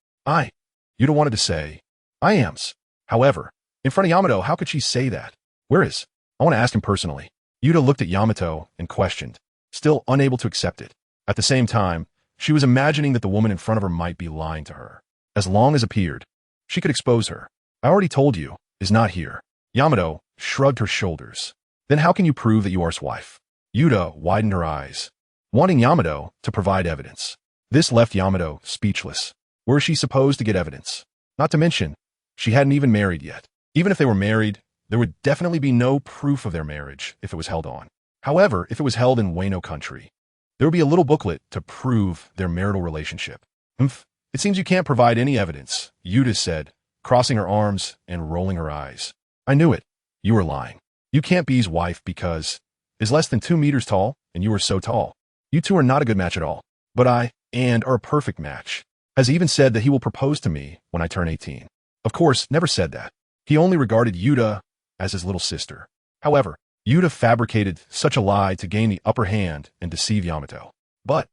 Yuta wanted to say, I am's. However, in front of Yamato, how could she say that? Where is? I want to ask him personally. Yuta looked at Yamato and questioned, still unable to accept it. At the same time, she was imagining that the woman in front of her might be lying to her. As long as appeared, she could expose her. I already told you, is not here. Yamato shrugged her shoulders. Then how can you prove that you are his wife? Yuta widened her eyes, wanting Yamato to provide evidence. This left Yamato speechless. Where is she supposed to get evidence? Not to mention, she hadn't even married yet. Even if they were married, there would definitely be no proof of their marriage if it was held on. However, if it was held in Wano country, there would be a little booklet to prove their marital relationship. Humph. It seems you can't provide any evidence, Yuta said, crossing her arms and rolling her eyes. I knew it. You were lying. You can't be his wife because is less than 2 meters tall, and you are so tall. You two are not a good match at all. But I are a perfect match. Has even said that he will propose to me when I turn 18. Of course, never said that. He only regarded Yuta as his little sister. However, Yuta fabricated such a lie to gain the upper hand and deceive Yamato. But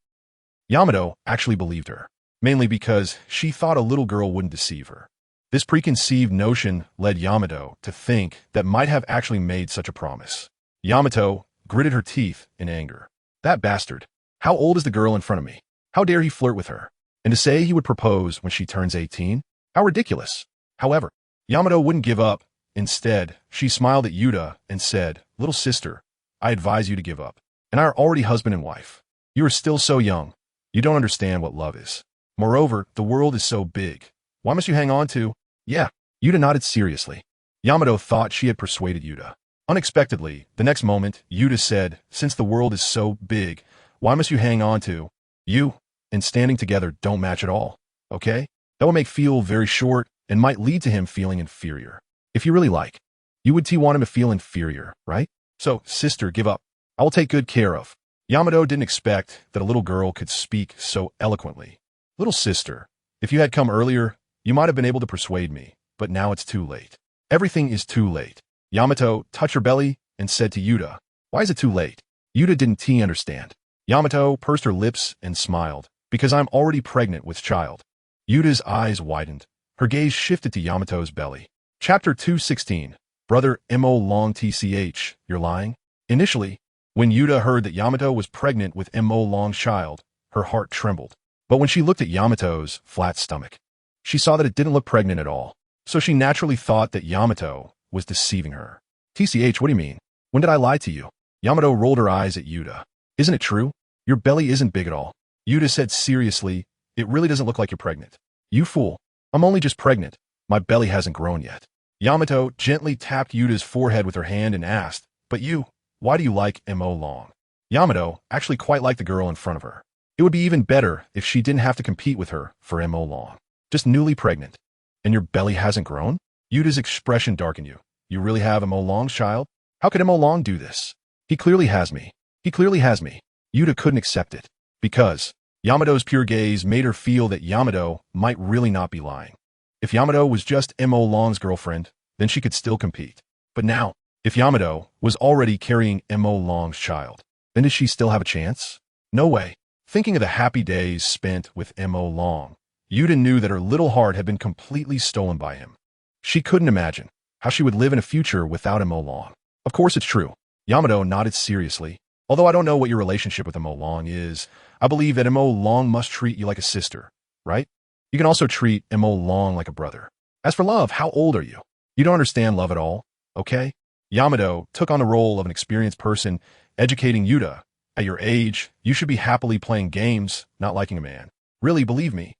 Yamato actually believed her, mainly because she thought a little girl wouldn't deceive her. This preconceived notion led Yamato to think that might have actually made such a promise. Yamato gritted her teeth in anger. That bastard. How old is the girl in front of me? How dare he flirt with her? And to say he would propose when she turns 18? How ridiculous. However, Yamato wouldn't give up. Instead, she smiled at Yuta and said, Little sister, I advise you to give up. And I are already husband and wife. You are still so young. You don't understand what love is. Moreover, the world is so big. Why must you hang on to? Yeah. Yuta nodded seriously. Yamato thought she had persuaded Yuta. Unexpectedly, the next moment, Yuta said, Since the world is so big, why must you hang on to? You and standing together don't match at all. Okay? That will make feel very short and might lead to him feeling inferior. If you really like, you would want him to feel inferior, right? So, sister, give up. I will take good care of. Yamato didn't expect that a little girl could speak so eloquently. Little sister, if you had come earlier, you might have been able to persuade me, but now it's too late. Everything is too late. Yamato touched her belly and said to Yuta, Why is it too late? Yuta didn't understand. Yamato pursed her lips and smiled, Because I'm already pregnant with child. Yuta's eyes widened. Her gaze shifted to Yamato's belly. Chapter 216. Brother Mo Long Tch, you're lying? Initially, when Yuta heard that Yamato was pregnant with Mo Long's child, her heart trembled. But when she looked at Yamato's flat stomach, she saw that it didn't look pregnant at all. So she naturally thought that Yamato was deceiving her. Tch, what do you mean? When did I lie to you? Yamato rolled her eyes at Yuta. Isn't it true? Your belly isn't big at all. Yuta said seriously, It really doesn't look like you're pregnant. You fool. I'm only just pregnant. My belly hasn't grown yet. Yamato gently tapped Yuta's forehead with her hand and asked, But you, why do you like Mo Long? Yamato actually quite liked the girl in front of her. It would be even better if she didn't have to compete with her for Mo Long. Just newly pregnant. And your belly hasn't grown? Yuta's expression darkened. You really have Mo Long's child? How could Mo Long do this? He clearly has me. He clearly has me. Yuta couldn't accept it. Because Yamato's pure gaze made her feel that Yamato might really not be lying. If Yamato was just Mo Long's girlfriend, then she could still compete. But now, if Yamato was already carrying Mo Long's child, then did she still have a chance? No way. Thinking of the happy days spent with Mo Long, Yuta knew that her little heart had been completely stolen by him. She couldn't imagine how she would live in a future without Mo Long. Of course it's true. Yamato nodded seriously. Although I don't know what your relationship with Mo Long is, I believe that Mo Long must treat you like a sister, right? You can also treat Mo Long like a brother. As for love, how old are you? You don't understand love at all, okay? Yamato took on the role of an experienced person, educating Yuta. At your age, you should be happily playing games, not liking a man. Really, believe me.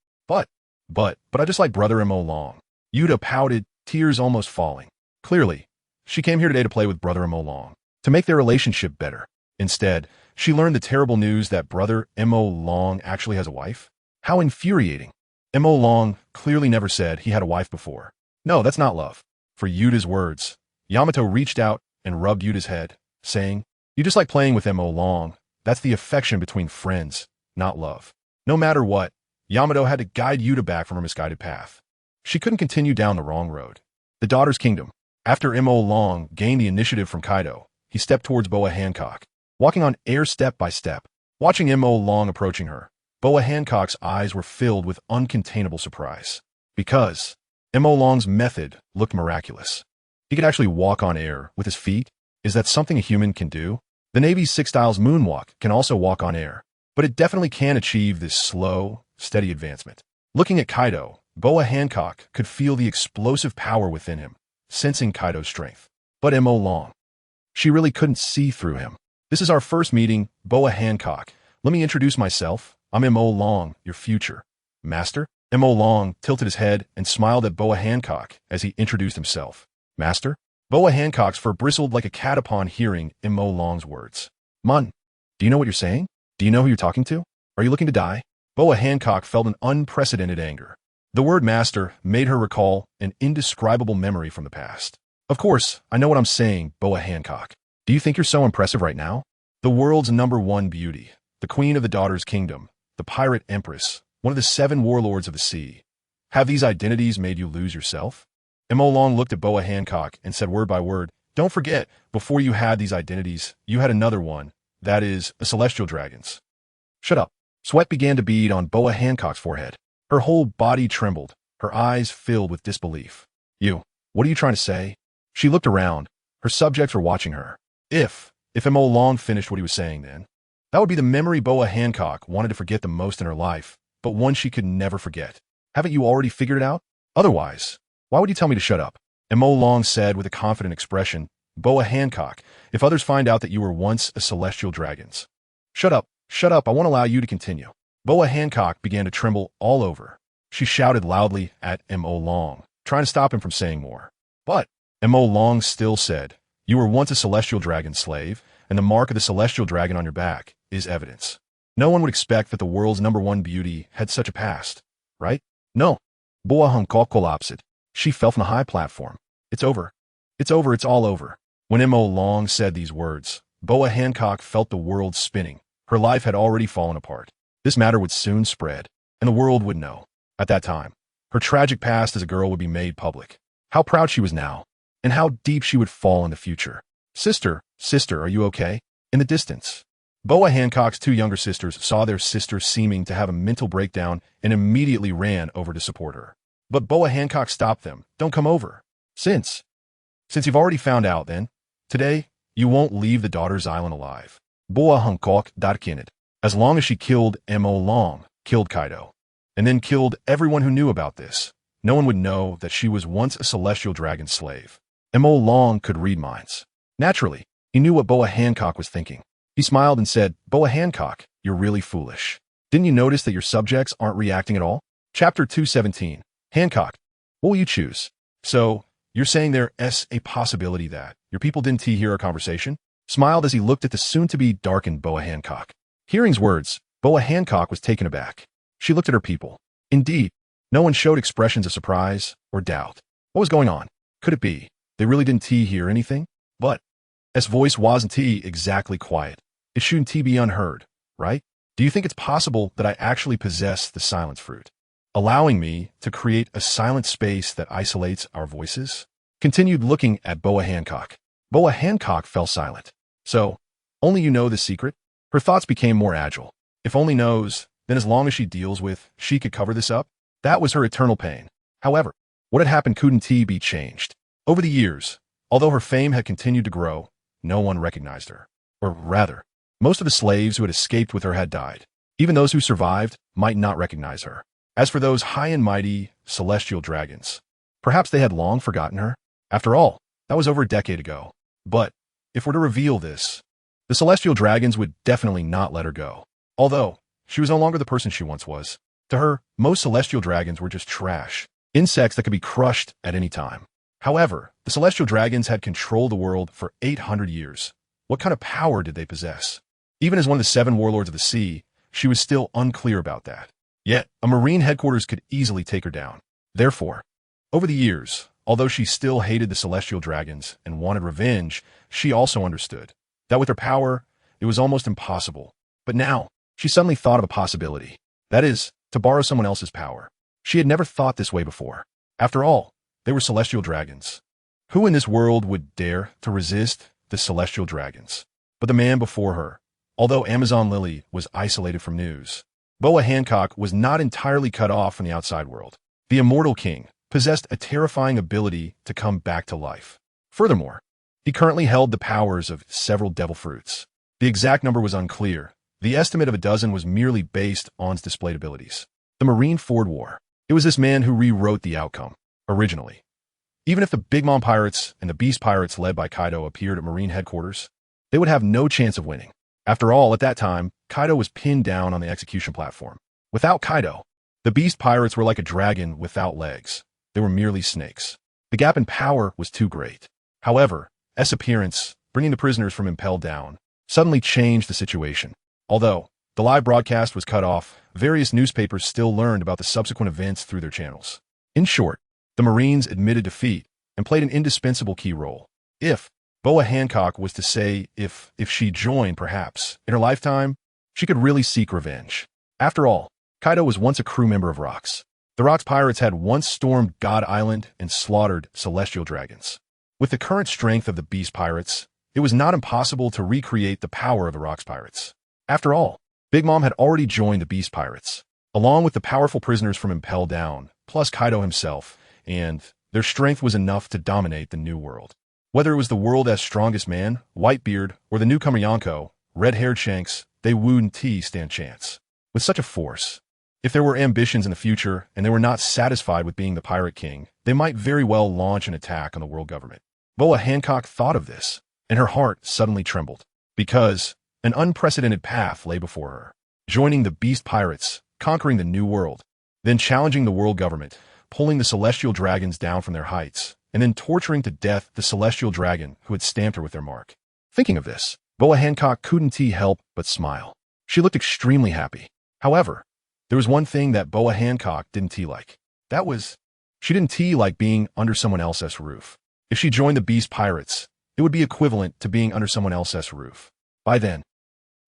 But I just like brother Mo Long. Yuta pouted, tears almost falling. Clearly, she came here today to play with brother Mo Long, to make their relationship better. Instead, she learned the terrible news that brother Mo Long actually has a wife. How infuriating. Mo Long clearly never said he had a wife before. No, that's not love. For Yuta's words, Yamato reached out and rubbed Yuta's head, saying, You just like playing with Mo Long. That's the affection between friends, not love. No matter what, Yamato had to guide Yuta back from her misguided path. She couldn't continue down the wrong road. The Daughter's Kingdom. After Mo Long gained the initiative from Kaido, he stepped towards Boa Hancock, walking on air step by step. Watching Mo Long approaching her, Boa Hancock's eyes were filled with uncontainable surprise. Because Mo Long's method looked miraculous. He could actually walk on air with his feet. Is that something a human can do? The Navy's 6 Styles moonwalk can also walk on air, but it definitely can achieve this slow, steady advancement. Looking at Kaido, Boa Hancock could feel the explosive power within him, sensing Kaido's strength. But Mo Long, she really couldn't see through him. This is our first meeting, Boa Hancock. Let me introduce myself. I'm Mo Long, your future master. Mo Long tilted his head and smiled at Boa Hancock as he introduced himself. Master? Boa Hancock's fur bristled like a cat upon hearing Mo Long's words. Mun, do you know what you're saying? Do you know who you're talking to? Are you looking to die? Boa Hancock felt an unprecedented anger. The word master made her recall an indescribable memory from the past. Of course, I know what I'm saying, Boa Hancock. Do you think you're so impressive right now? The world's #1 beauty, the queen of the daughter's kingdom, the pirate empress, one of the 7 warlords of the sea. Have these identities made you lose yourself? Mo Long looked at Boa Hancock and said word by word, don't forget, before you had these identities, you had another one, that is, a celestial dragon's. Shut up. Sweat began to bead on Boa Hancock's forehead. Her whole body trembled, her eyes filled with disbelief. What are you trying to say? She looked around. Her subjects were watching her. If Mo Long finished what he was saying then, that would be the memory Boa Hancock wanted to forget the most in her life, but one she could never forget. Haven't you already figured it out? Otherwise, why would you tell me to shut up? Mo Long said with a confident expression, Boa Hancock, if others find out that you were once a celestial dragon's. Shut up, I won't allow you to continue. Boa Hancock began to tremble all over. She shouted loudly at Mo Long, trying to stop him from saying more. But Mo Long still said, you were once a celestial dragon slave, and the mark of the celestial dragon on your back is evidence. No one would expect that the world's #1 beauty had such a past, right? No. Boa Hancock collapsed. She fell from the high platform. It's over. It's all over. When Mo Long said these words, Boa Hancock felt the world spinning. Her life had already fallen apart. This matter would soon spread, and the world would know. At that time, her tragic past as a girl would be made public. How proud she was now, and how deep she would fall in the future. Sister, are you okay? In the distance, Boa Hancock's 2 younger sisters saw their sister seeming to have a mental breakdown and immediately ran over to support her. But Boa Hancock stopped them. Don't come over. Since you've already found out, then, today, you won't leave the daughter's island alive. Boa Hancock darkined. As long as she killed Mo Long, killed Kaido, and then killed everyone who knew about this, no one would know that she was once a celestial dragon slave. Mo Long could read minds. Naturally, he knew what Boa Hancock was thinking. He smiled and said, Boa Hancock, you're really foolish. Didn't you notice that your subjects aren't reacting at all? Chapter 217. Hancock, what will you choose? So, you're saying there's a possibility that your people didn't hear our conversation? Smiled as he looked at the soon-to-be darkened Boa Hancock. Hearing his words, Boa Hancock was taken aback. She looked at her people. Indeed, no one showed expressions of surprise or doubt. What was going on? Could it be they really didn't hear anything? But his voice wasn't exactly quiet. It shouldn't be unheard, right? Do you think it's possible that I actually possess the silence fruit, allowing me to create a silent space that isolates our voices? Continued looking at Boa Hancock. Boa Hancock fell silent. So, only you know the secret? Her thoughts became more agile. If only knows, then as long as she deals with, she could cover this up. That was her eternal pain. However, what had happened couldn't be changed. Over the years, although her fame had continued to grow, no one recognized her. Or rather, most of the slaves who had escaped with her had died. Even those who survived might not recognize her. As for those high and mighty celestial dragons, perhaps they had long forgotten her. After all, that was over a decade ago. But if we're to reveal this, the celestial dragons would definitely not let her go. Although, she was no longer the person she once was. To her, most celestial dragons were just trash, insects that could be crushed at any time. However, the celestial dragons had controlled the world for 800 years. What kind of power did they possess? Even as one of the 7 warlords of the sea, she was still unclear about that. Yet, a marine headquarters could easily take her down. Therefore, over the years, although she still hated the celestial dragons and wanted revenge, she also understood that with her power, it was almost impossible. But now, she suddenly thought of a possibility. That is, to borrow someone else's power. She had never thought this way before. After all, they were celestial dragons. Who in this world would dare to resist the celestial dragons? But the man before her, although Amazon Lily was isolated from news, Boa Hancock was not entirely cut off from the outside world. the Immortal King, possessed a terrifying ability to come back to life. Furthermore, he currently held the powers of several devil fruits. The exact number was unclear. The estimate of a dozen was merely based on his displayed abilities. The Marineford War. It was this man who rewrote the outcome, originally. Even if the Big Mom Pirates and the Beast Pirates led by Kaido appeared at Marine headquarters, they would have no chance of winning. After all, at that time, Kaido was pinned down on the execution platform. Without Kaido, the Beast Pirates were like a dragon without legs. They were merely snakes. The gap in power was too great. However, S' appearance, bringing the prisoners from Impelled down, suddenly changed the situation. Although the live broadcast was cut off, various newspapers still learned about the subsequent events through their channels. In short, the Marines admitted defeat and played an indispensable key role. If Boa Hancock was to say if she joined, perhaps, in her lifetime, she could really seek revenge. After all, Kaido was once a crew member of Rocks. The Rocks pirates had once stormed God Island and slaughtered celestial dragons. With the current strength of the Beast Pirates, it was not impossible to recreate the power of the Rocks pirates. After all, Big Mom had already joined the Beast Pirates, along with the powerful prisoners from Impel Down, plus Kaido himself, and their strength was enough to dominate the New World. Whether it was the world's strongest man, Whitebeard, or the newcomer Yonko, red-haired Shanks, they wouldn't stand chance. With such a force, if there were ambitions in the future and they were not satisfied with being the Pirate King, they might very well launch an attack on the world government. Boa Hancock thought of this, and her heart suddenly trembled, because an unprecedented path lay before her. Joining the Beast Pirates, conquering the New World, then challenging the world government, pulling the celestial dragons down from their heights, and then torturing to death the celestial dragon who had stamped her with their mark. Thinking of this, Boa Hancock couldn't help but smile. She looked extremely happy. However, there was one thing that Boa Hancock didn't like. That was, she didn't like being under someone else's roof. If she joined the Beast Pirates, it would be equivalent to being under someone else's roof. By then,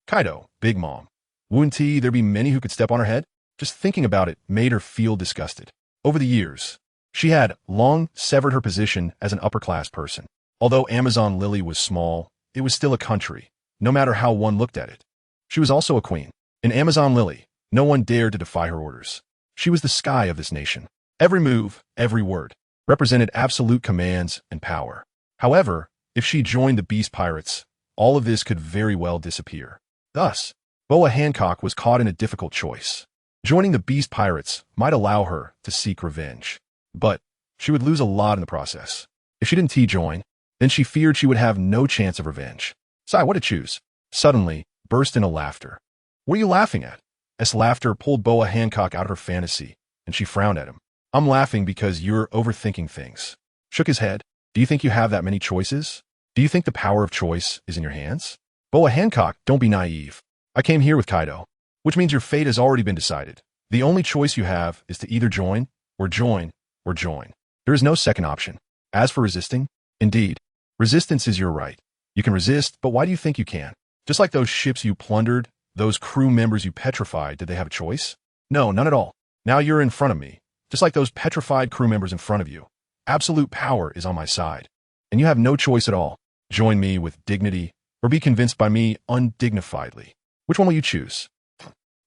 Kaido, Big Mom, wouldn't there be many who could step on her head? Just thinking about it made her feel disgusted. Over the years, she had long severed her position as an upper-class person. Although Amazon Lily was small, it was still a country, no matter how one looked at it. She was also a queen. In Amazon Lily, no one dared to defy her orders. She was the sky of this nation. Every move, every word, represented absolute commands and power. However, if she joined the Beast Pirates, all of this could very well disappear. Thus, Boa Hancock was caught in a difficult choice. Joining the Beast Pirates might allow her to seek revenge, but she would lose a lot in the process. If she didn't join, then she feared she would have no chance of revenge. Sigh, what to choose? Suddenly, burst into laughter. What are you laughing at? S' laughter pulled Boa Hancock out of her fantasy, and she frowned at him. I'm laughing because you're overthinking things. Shook his head. Do you think you have that many choices? Do you think the power of choice is in your hands? Boa Hancock, don't be naive. I came here with Kaido, which means your fate has already been decided. The only choice you have is to either join, or join, or join. There is no second option. As for resisting, indeed, resistance is your right. You can resist, but why do you think you can? Just like those ships you plundered, those crew members you petrified, did they have a choice? No, none at all. Now you're in front of me, just like those petrified crew members in front of you. Absolute power is on my side, and you have no choice at all. Join me with dignity, or be convinced by me undignifiedly. Which one will you choose?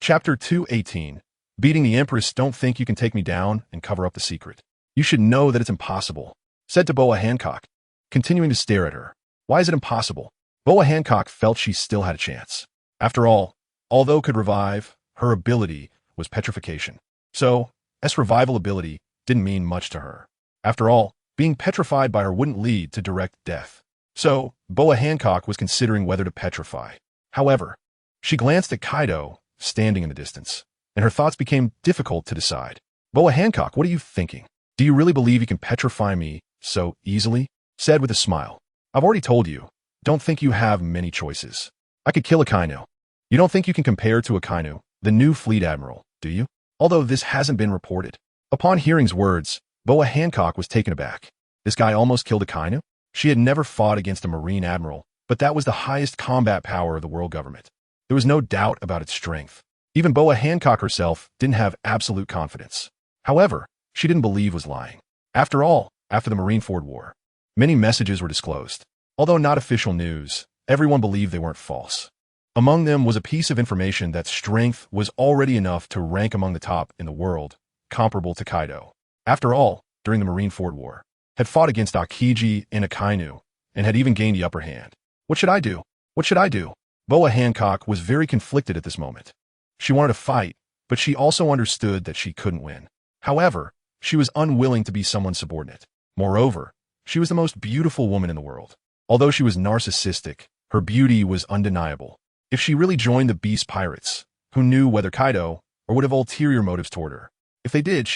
Chapter 218. Beating the Empress. Don't think you can take me down and cover up the secret. You should know that it's impossible, said to Boa Hancock, continuing to stare at her. Why is it impossible? Boa Hancock felt she still had a chance. After all, although could revive, her ability was petrification. So, S' revival ability didn't mean much to her. After all, being petrified by her wouldn't lead to direct death. So, Boa Hancock was considering whether to petrify. However, she glanced at Kaido, standing in the distance, and her thoughts became difficult to decide. Boa Hancock, what are you thinking? Do you really believe you can petrify me so easily? Said with a smile. I've already told you, don't think you have many choices. I could kill Akainu. You don't think you can compare to Akainu, the new fleet admiral, do you? Although this hasn't been reported. Upon hearing his words, Boa Hancock was taken aback. This guy almost killed Akainu? She had never fought against a marine admiral, but that was the highest combat power of the world government. There was no doubt about its strength. Even Boa Hancock herself didn't have absolute confidence. However, she didn't believe was lying. After all, after the Marineford War, many messages were disclosed. Although not official news, everyone believed they weren't false. Among them was a piece of information that strength was already enough to rank among the top in the world, comparable to Kaido. After all, during the Marineford War, had fought against Akiji and Akainu, and had even gained the upper hand. What should I do? What should I do? Boa Hancock was very conflicted at this moment. She wanted to fight, but she also understood that she couldn't win. However, she was unwilling to be someone's subordinate. Moreover, she was the most beautiful woman in the world. Although she was narcissistic, her beauty was undeniable. If she really joined the Beast Pirates, who knew whether Kaido or would have ulterior motives toward her? If they did,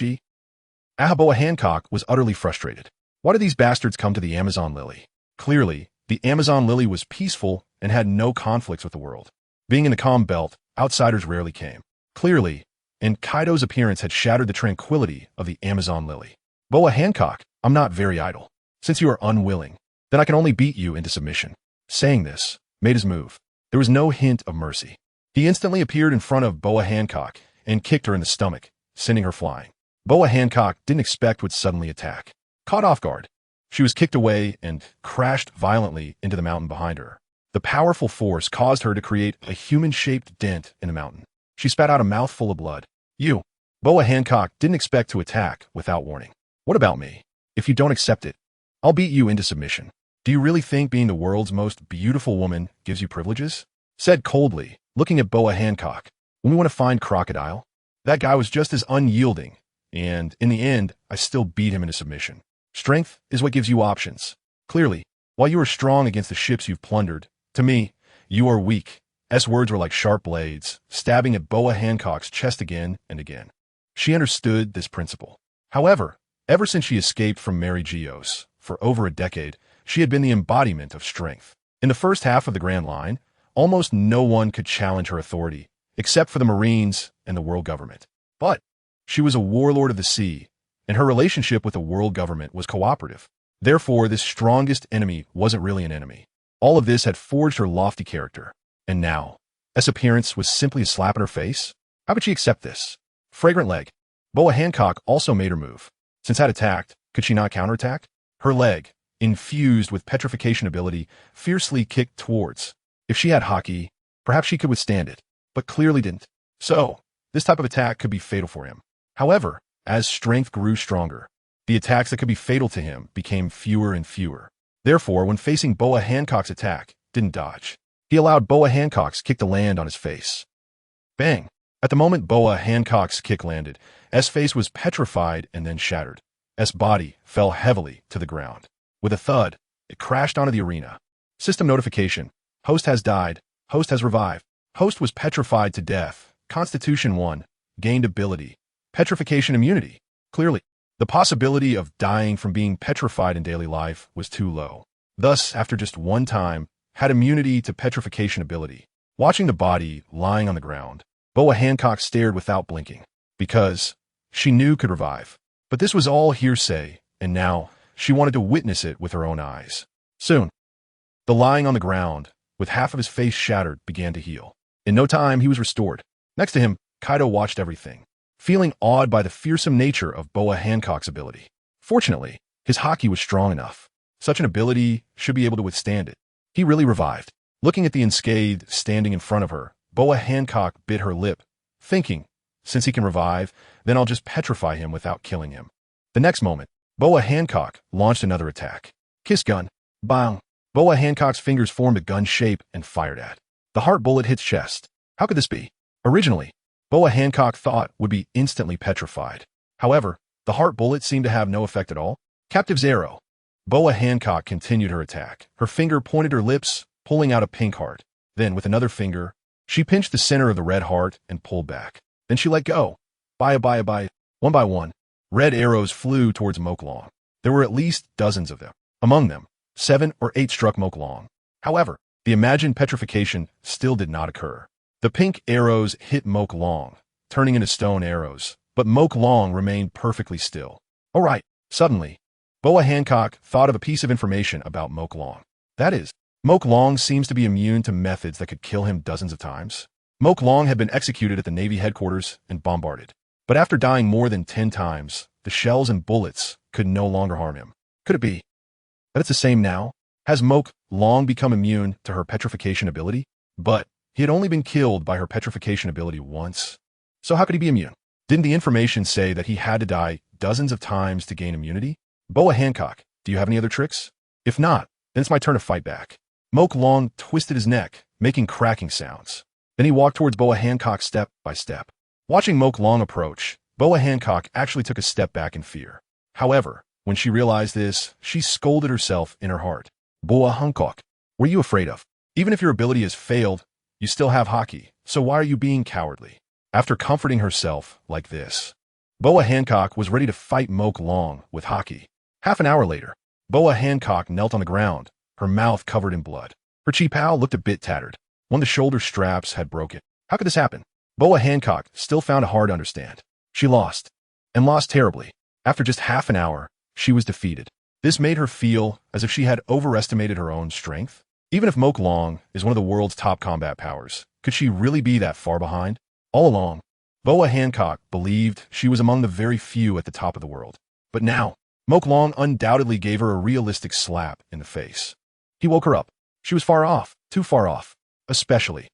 Boa Hancock was utterly frustrated. Why did these bastards come to the Amazon Lily? Clearly, the Amazon Lily was peaceful and had no conflicts with the world. Being in the calm belt, outsiders rarely came. Clearly, and Kaido's appearance had shattered the tranquility of the Amazon Lily. Boa Hancock, I'm not very idle. Since you are unwilling, then I can only beat you into submission. Saying this, made his move. There was no hint of mercy. He instantly appeared in front of Boa Hancock and kicked her in the stomach, sending her flying. Boa Hancock didn't expect would suddenly attack. Caught off guard, she was kicked away and crashed violently into the mountain behind her. The powerful force caused her to create a human-shaped dent in the mountain. She spat out a mouthful of blood. Boa Hancock didn't expect to attack without warning. What about me? If you don't accept it, I'll beat you into submission. Do you really think being the world's most beautiful woman gives you privileges? Said coldly, looking at Boa Hancock. When we want to find Crocodile, that guy was just as unyielding, and in the end, I still beat him into submission. Strength is what gives you options. Clearly, while you are strong against the ships you've plundered, to me, you are weak. S words were like sharp blades, stabbing at Boa Hancock's chest again and again. She understood this principle. However, ever since she escaped from Mary Geos, for over a decade, she had been the embodiment of strength. In the first half of the Grand Line, almost no one could challenge her authority, except for the Marines and the world government. But she was a warlord of the sea, and her relationship with the world government was cooperative. Therefore, this strongest enemy wasn't really an enemy. All of this had forged her lofty character. And now, S' appearance was simply a slap in her face? How could she accept this? Fragrant leg. Boa Hancock also made her move. Since had attacked, could she not counterattack? Her leg, infused with petrification ability, fiercely kicked towards. If she had haki, perhaps she could withstand it, but clearly didn't. So, this type of attack could be fatal for him. However, as strength grew stronger, the attacks that could be fatal to him became fewer and fewer. Therefore, when facing Boa Hancock's attack, didn't dodge. He allowed Boa Hancock's kick to land on his face. Bang! At the moment Boa Hancock's kick landed, S' face was petrified and then shattered. S' body fell heavily to the ground. With a thud, it crashed onto the arena. System notification. Host has died. Host has revived. Host was petrified to death. Constitution 1. Gained ability. Petrification immunity. Clearly, the possibility of dying from being petrified in daily life was too low. Thus, after just one time, had immunity to petrification ability. Watching the body lying on the ground, Boa Hancock stared without blinking, because she knew could revive. But this was all hearsay, and now she wanted to witness it with her own eyes. Soon, the lying on the ground, with half of his face shattered, began to heal. In no time, he was restored. Next to him, Kaido watched everything, feeling awed by the fearsome nature of Boa Hancock's ability. Fortunately, his haki was strong enough. Such an ability should be able to withstand it. He really revived. Looking at the unscathed standing in front of her, Boa Hancock bit her lip, thinking, since he can revive, then I'll just petrify him without killing him. The next moment, Boa Hancock launched another attack. Kiss gun. Bang. Boa Hancock's fingers formed a gun shape and fired at. The heart bullet hit chest. How could this be? Originally, Boa Hancock thought would be instantly petrified. However, the heart bullet seemed to have no effect at all. Captive's arrow. Boa Hancock continued her attack. Her finger pointed her lips, pulling out a pink heart. Then, with another finger, she pinched the center of the red heart and pulled back. Then she let go. One by one, red arrows flew towards Moklong. There were at least dozens of them. Among them, 7 or 8 struck Moklong. However, the imagined petrification still did not occur. The pink arrows hit Moklong, turning into stone arrows, but Moklong remained perfectly still. All right, suddenly, Boa Hancock thought of a piece of information about Moklong. That is, Moklong seems to be immune to methods that could kill him dozens of times. Moklong had been executed at the Navy headquarters and bombarded. But after dying more than 10 times, the shells and bullets could no longer harm him. Could it be that it's the same now? Has Moklong become immune to her petrification ability? But he had only been killed by her petrification ability once. So how could he be immune? Didn't the information say that he had to die dozens of times to gain immunity? Boa Hancock, do you have any other tricks? If not, then it's my turn to fight back. Moke Long twisted his neck, making cracking sounds. Then he walked towards Boa Hancock step by step. Watching Moke Long approach, Boa Hancock actually took a step back in fear. However, when she realized this, she scolded herself in her heart. Boa Hancock, what are you afraid of? Even if your ability has failed, you still have hockey, so why are you being cowardly? After comforting herself like this, Boa Hancock was ready to fight Moke Long with hockey. Half an hour later, Boa Hancock knelt on the ground, her mouth covered in blood. Her chi-pao looked a bit tattered. One of the shoulder straps had broken. How could this happen? Boa Hancock still found it hard to understand. She lost, and lost terribly. After just half an hour, she was defeated. This made her feel as if she had overestimated her own strength. Even if Moke Long is one of the world's top combat powers, could she really be that far behind? All along, Boa Hancock believed she was among the very few at the top of the world. But now, Moke Long undoubtedly gave her a realistic slap in the face. He woke her up. She was far off, too far off. Especially,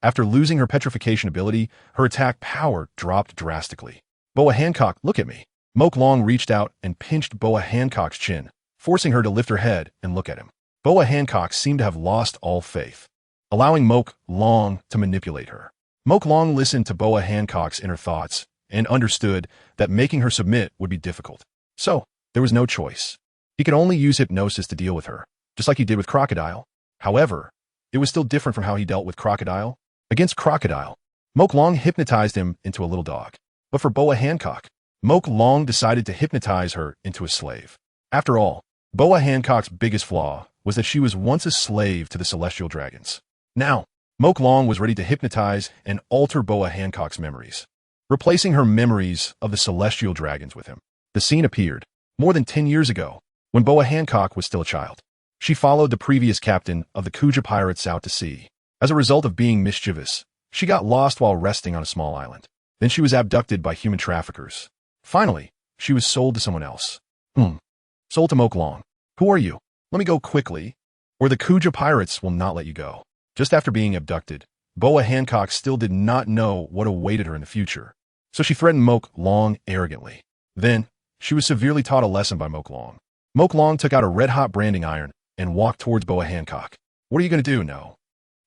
after losing her petrification ability, her attack power dropped drastically. Boa Hancock, look at me. Moke Long reached out and pinched Boa Hancock's chin, forcing her to lift her head and look at him. Boa Hancock seemed to have lost all faith, allowing Moke Long to manipulate her. Moke Long listened to Boa Hancock's inner thoughts and understood that making her submit would be difficult. So, there was no choice. He could only use hypnosis to deal with her, just like he did with Crocodile. However, it was still different from how he dealt with Crocodile. Against Crocodile, Moke Long hypnotized him into a little dog. But for Boa Hancock, Moke Long decided to hypnotize her into a slave. After all, Boa Hancock's biggest flaw was that she was once a slave to the Celestial Dragons. Now, Moke Long was ready to hypnotize and alter Boa Hancock's memories, replacing her memories of the Celestial Dragons with him. The scene appeared more than 10 years ago, when Boa Hancock was still a child. She followed the previous captain of the Kuja pirates out to sea. As a result of being mischievous, she got lost while resting on a small island. Then she was abducted by human traffickers. Finally, she was sold to someone else. Sold to Moke Long. Who are you? Let me go quickly, or the Kuja pirates will not let you go. Just after being abducted, Boa Hancock still did not know what awaited her in the future, so she threatened Moke Long arrogantly. Then, she was severely taught a lesson by Moke Long. Moke Long took out a red-hot branding iron and walked towards Boa Hancock. What are you going to do? No.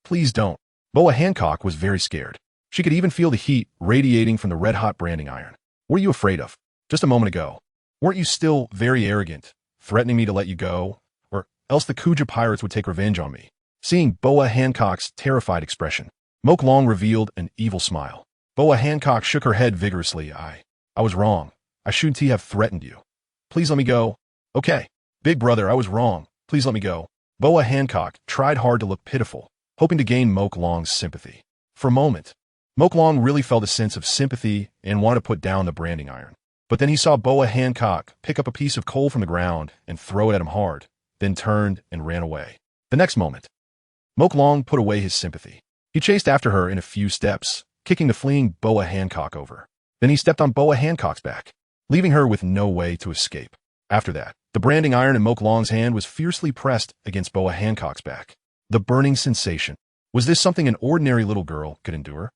Please don't. Boa Hancock was very scared. She could even feel the heat radiating from the red-hot branding iron. What are you afraid of? Just a moment ago, weren't you still very arrogant, threatening me to let you go, or else the Kuja pirates would take revenge on me? Seeing Boa Hancock's terrified expression, Moke Long revealed an evil smile. Boa Hancock shook her head vigorously. I was wrong. I shouldn't have threatened you. Please let me go. Okay. Big brother, I was wrong. Please let me go. Boa Hancock tried hard to look pitiful, hoping to gain Moke Long's sympathy. For a moment, Moke Long really felt a sense of sympathy and wanted to put down the branding iron. But then he saw Boa Hancock pick up a piece of coal from the ground and throw it at him hard, then turned and ran away. The next moment, Moke Long put away his sympathy. He chased after her in a few steps, kicking the fleeing Boa Hancock over. Then he stepped on Boa Hancock's back, leaving her with no way to escape. After that, the branding iron in Moke Long's hand was fiercely pressed against Boa Hancock's back. The burning sensation. Was this something an ordinary little girl could endure?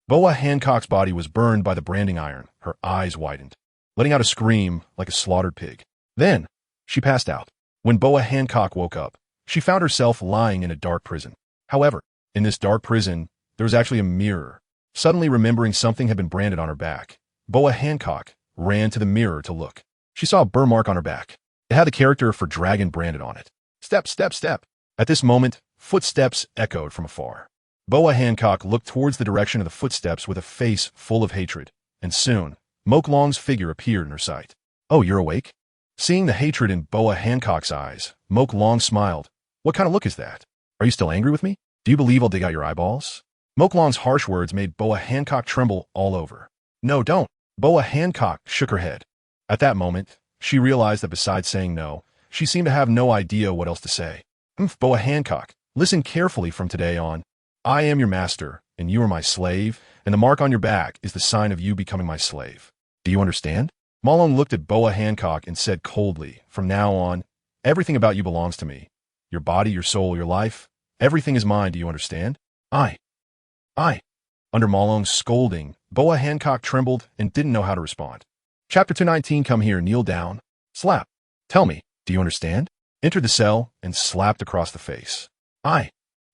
Boa Hancock's body was burned by the branding iron. Her eyes widened, letting out a scream like a slaughtered pig. Then, she passed out. When Boa Hancock woke up, she found herself lying in a dark prison. However, in this dark prison, there was actually a mirror. Suddenly remembering something had been branded on her back, Boa Hancock ran to the mirror to look. She saw a burr mark on her back. It had the character for dragon branded on it. Step, step, step. At this moment, footsteps echoed from afar. Boa Hancock looked towards the direction of the footsteps with a face full of hatred, and soon, Moke Long's figure appeared in her sight. Oh, you're awake? Seeing the hatred in Boa Hancock's eyes, Moke Long smiled. What kind of look is that? Are you still angry with me? Do you believe I'll dig out your eyeballs? Moke Long's harsh words made Boa Hancock tremble all over. No, don't. Boa Hancock shook her head. At that moment, she realized that besides saying no, she seemed to have no idea what else to say. Boa Hancock, listen carefully from today on. I am your master, and you are my slave, and the mark on your back is the sign of you becoming my slave. Do you understand? Malone looked at Boa Hancock and said coldly, from now on, everything about you belongs to me. Your body, your soul, your life, everything is mine, do you understand? I. Under Malone's scolding, Boa Hancock trembled and didn't know how to respond. Chapter 219, come here, kneel down. Slap. Tell me, do you understand? Entered the cell and slapped across the face. I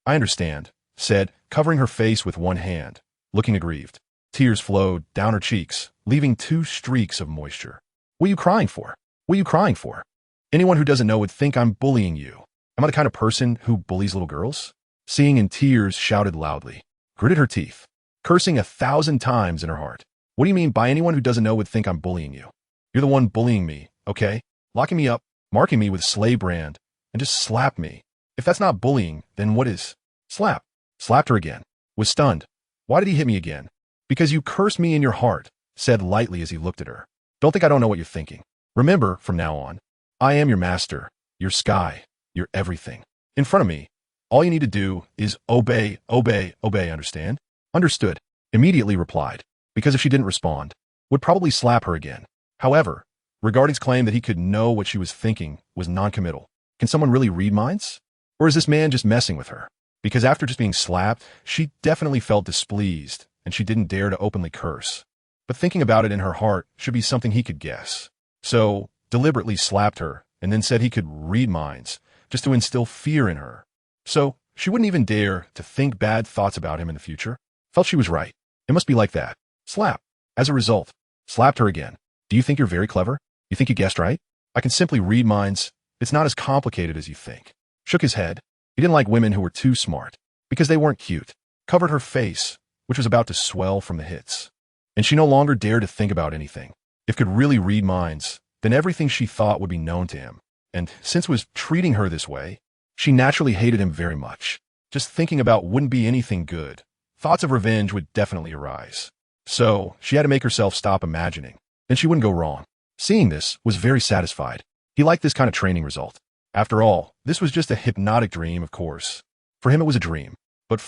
understand, said, covering her face with one hand, looking aggrieved. Tears flowed down her cheeks, leaving 2 streaks of moisture. What are you crying for? What are you crying for? Anyone who doesn't know would think I'm bullying you. Am I the kind of person who bullies little girls? Seeing in tears, shouted loudly, gritted her teeth, cursing 1,000 times in her heart. What do you mean by anyone who doesn't know would think I'm bullying you? You're the one bullying me, okay? Locking me up, marking me with slave brand, and just slap me. If that's not bullying, then what is? Slap. Slapped her again. Was stunned. Why did he hit me again? Because you cursed me in your heart, said lightly as he looked at her. Don't think I don't know what you're thinking. Remember, from now on, I am your master, your sky, your everything. In front of me, all you need to do is obey, obey, obey, understand? Understood. Immediately replied, because if she didn't respond, would probably slap her again. However, regarding's claim that he could know what she was thinking was non-committal. Can someone really read minds? Or is this man just messing with her? Because after just being slapped, she definitely felt displeased, and she didn't dare to openly curse. But thinking about it in her heart should be something he could guess. So, deliberately slapped her, and then said he could read minds, just to instill fear in her. So, she wouldn't even dare to think bad thoughts about him in the future. Felt she was right. It must be like that. Slap. As a result, slapped her again. Do you think you're very clever? You think you guessed right? I can simply read minds. It's not as complicated as you think. Shook his head. He didn't like women who were too smart, because they weren't cute. Covered her face, which was about to swell from the hits. And she no longer dared to think about anything. If could really read minds, then everything she thought would be known to him. And since was treating her this way, she naturally hated him very much. Just thinking about wouldn't be anything good. Thoughts of revenge would definitely arise. So, she had to make herself stop imagining. Then she wouldn't go wrong. Seeing this, was very satisfied. He liked this kind of training result. After all, this was just a hypnotic dream, of course. For him it was a dream. But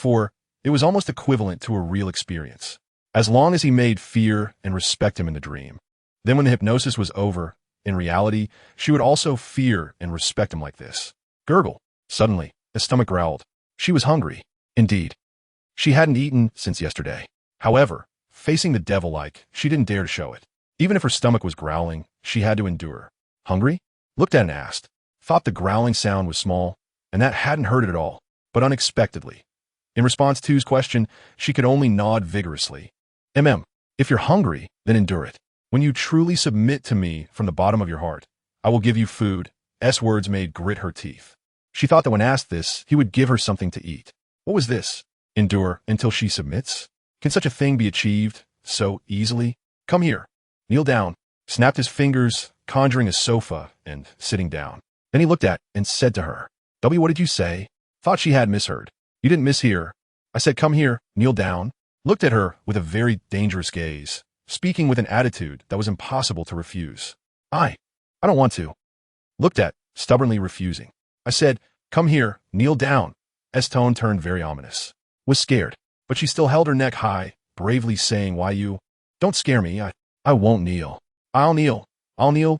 it was almost equivalent to a real experience. As long as he made fear and respect him in the dream. Then when the hypnosis was over, in reality, she would also fear and respect him like this. Gurgle. Suddenly, his stomach growled. She was hungry. Indeed. She hadn't eaten since yesterday. However, facing the devil she didn't dare to show it. Even if her stomach was growling, she had to endure. Hungry? Looked at and asked. Thought the growling sound was small, and that hadn't hurt it at all, but unexpectedly. In response to his question, she could only nod vigorously. If you're hungry, then endure it. When you truly submit to me from the bottom of your heart, I will give you food. Words made grit her teeth. She thought that when asked this, he would give her something to eat. What was this? Endure until she submits? Can such a thing be achieved so easily? Come here. Kneel down. Snapped his fingers, conjuring a sofa and sitting down. Then he looked at and said to her, what did you say? Thought she had misheard. You didn't mishear. I said come here, kneel down. Looked at her with a very dangerous gaze, speaking with an attitude that was impossible to refuse. I don't want to. Looked at, stubbornly refusing. I said, come here, kneel down. Tone turned very ominous. Was scared, but she still held her neck high, bravely saying, why you? Don't scare me, I won't kneel. I'll kneel,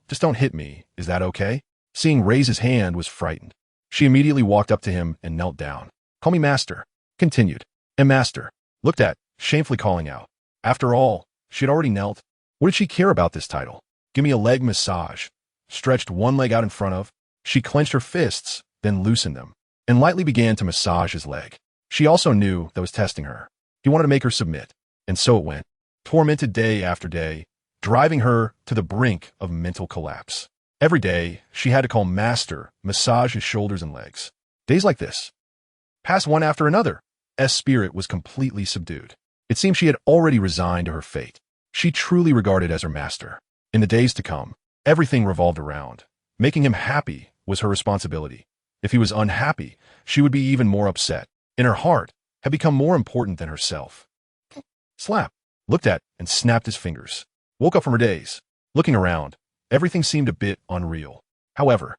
just don't hit me, is that okay? Seeing raise his hand was frightened. She immediately walked up to him and knelt down. Call me master. Continued. Master. Looked at, shamefully calling out. After all, she had already knelt. What did she care about this title? Give me a leg massage. Stretched one leg out in front of. She clenched her fists, then loosened them, and lightly began to massage his leg. She also knew that was testing her. He wanted to make her submit, and so it went. Tormented day after day, driving her to the brink of mental collapse. Every day, she had to call master, massage his shoulders and legs. Days like this passed one after another. Spirit was completely subdued. It seemed she had already resigned to her fate. She truly regarded as her master. In the days to come, everything revolved around. Making him happy was her responsibility. If he was unhappy, she would be even more upset. In her heart, had become more important than herself. Slap. Looked at and snapped his fingers. Woke up from her daze. Looking around, everything seemed a bit unreal. However,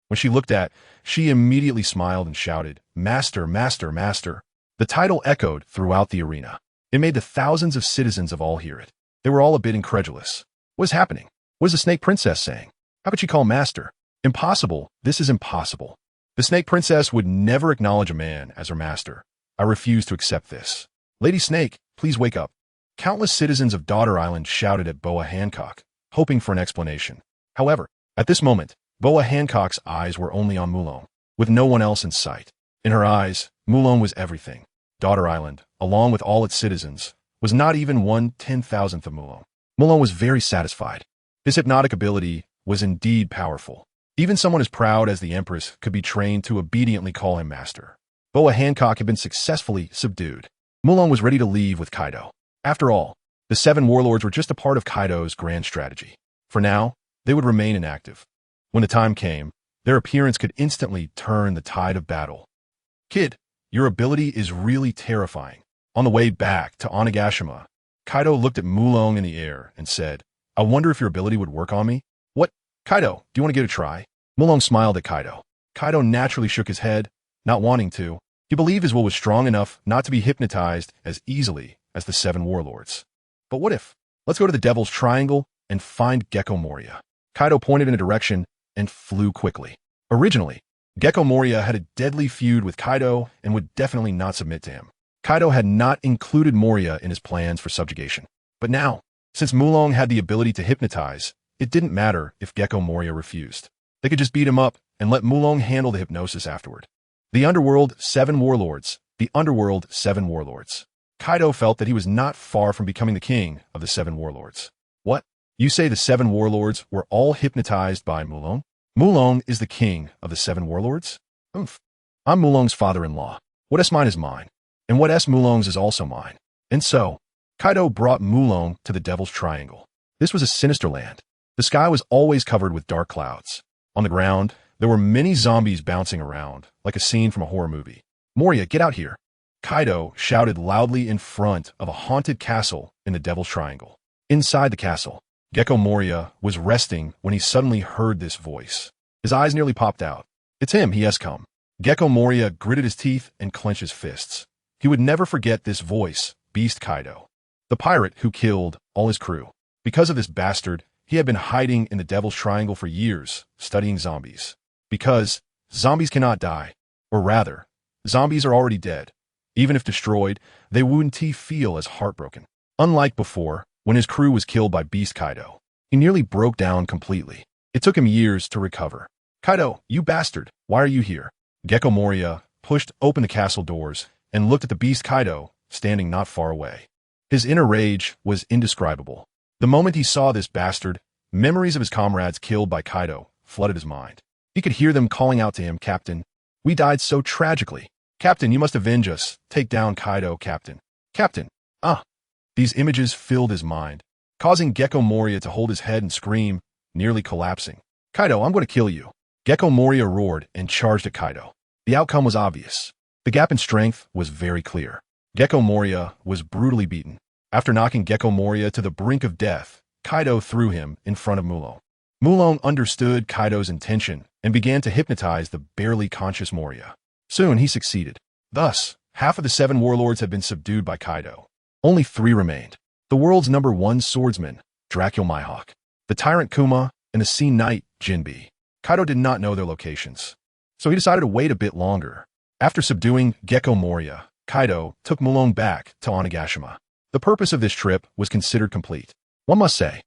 when she looked at, she immediately smiled and shouted, Master, Master, Master. The title echoed throughout the arena. It made the thousands of citizens of all hear it. They were all a bit incredulous. What is happening? What is the Snake Princess saying? How could she call master? Impossible. This is impossible. The Snake Princess would never acknowledge a man as her master. I refuse to accept this. Lady Snake, please wake up. Countless citizens of Daughter Island shouted at Boa Hancock, hoping for an explanation. However, at this moment, Boa Hancock's eyes were only on Mulong, with no one else in sight. In her eyes, Mulong was everything. Daughter Island, along with all its citizens, was not even 1/10,000th of Mulong. Mulong was very satisfied. His hypnotic ability was indeed powerful. Even someone as proud as the Empress could be trained to obediently call him master. Boa Hancock had been successfully subdued. Mulong was ready to leave with Kaido. After all, the 7 warlords were just a part of Kaido's grand strategy. For now, they would remain inactive. When the time came, their appearance could instantly turn the tide of battle. Kid, your ability is really terrifying. On the way back to Onigashima, Kaido looked at Mulong in the air and said, I wonder if your ability would work on me? What? Kaido, do you want to give it a try? Mulong smiled at Kaido. Kaido naturally shook his head, not wanting to. He believed his will was strong enough not to be hypnotized as easily as the 7 warlords. But what if? Let's go to the Devil's Triangle and find Gecko Moria. Kaido pointed in a direction and flew quickly. Originally, Gecko Moria had a deadly feud with Kaido and would definitely not submit to him. Kaido had not included Moria in his plans for subjugation. But now, since Mulong had the ability to hypnotize, it didn't matter if Gecko Moria refused. They could just beat him up and let Mulong handle the hypnosis afterward. The Underworld 7 Warlords. The Underworld 7 Warlords. Kaido felt that he was not far from becoming the king of the 7 warlords. What? You say the 7 warlords were all hypnotized by Mulong? Mulong is the king of the 7 warlords? Oomph. I'm Mulong's father-in-law. What is mine is mine. And what S Mulong's is also mine. And so, Kaido brought Mulong to the Devil's Triangle. This was a sinister land. The sky was always covered with dark clouds. On the ground, there were many zombies bouncing around, like a scene from a horror movie. Moria, get out here. Kaido shouted loudly in front of a haunted castle in the Devil's Triangle. Inside the castle, Gecko Moria was resting when he suddenly heard this voice. His eyes nearly popped out. It's him, he has come. Gecko Moria gritted his teeth and clenched his fists. He would never forget this voice, Beast Kaido, the pirate who killed all his crew. Because of this bastard, he had been hiding in the Devil's Triangle for years, studying zombies. Because zombies cannot die, or rather, zombies are already dead. Even if destroyed, they wouldn't feel as heartbroken. Unlike before, when his crew was killed by Beast Kaido, he nearly broke down completely. It took him years to recover. Kaido, you bastard, why are you here? Gecko Moria pushed open the castle doors and looked at the Beast Kaido, standing not far away. His inner rage was indescribable. The moment he saw this bastard, memories of his comrades killed by Kaido flooded his mind. He could hear them calling out to him, Captain, we died so tragically. Captain, you must avenge us. Take down Kaido, Captain. Captain. These images filled his mind, causing Gecko Moria to hold his head and scream, nearly collapsing. Kaido, I'm going to kill you. Gecko Moria roared and charged at Kaido. The outcome was obvious. The gap in strength was very clear. Gecko Moria was brutally beaten. After knocking Gecko Moria to the brink of death, Kaido threw him in front of Mulong. Mulong understood Kaido's intention and began to hypnotize the barely conscious Moria. Soon he succeeded. Thus, half of the 7 warlords had been subdued by Kaido. Only 3 remained. The world's #1 swordsman, Dracula Mihawk, the tyrant Kuma, and the sea knight, Jinbe. Kaido did not know their locations, so he decided to wait a bit longer. After subduing Gecko Moria, Kaido took Mulong back to Onigashima. The purpose of this trip was considered complete. One must say,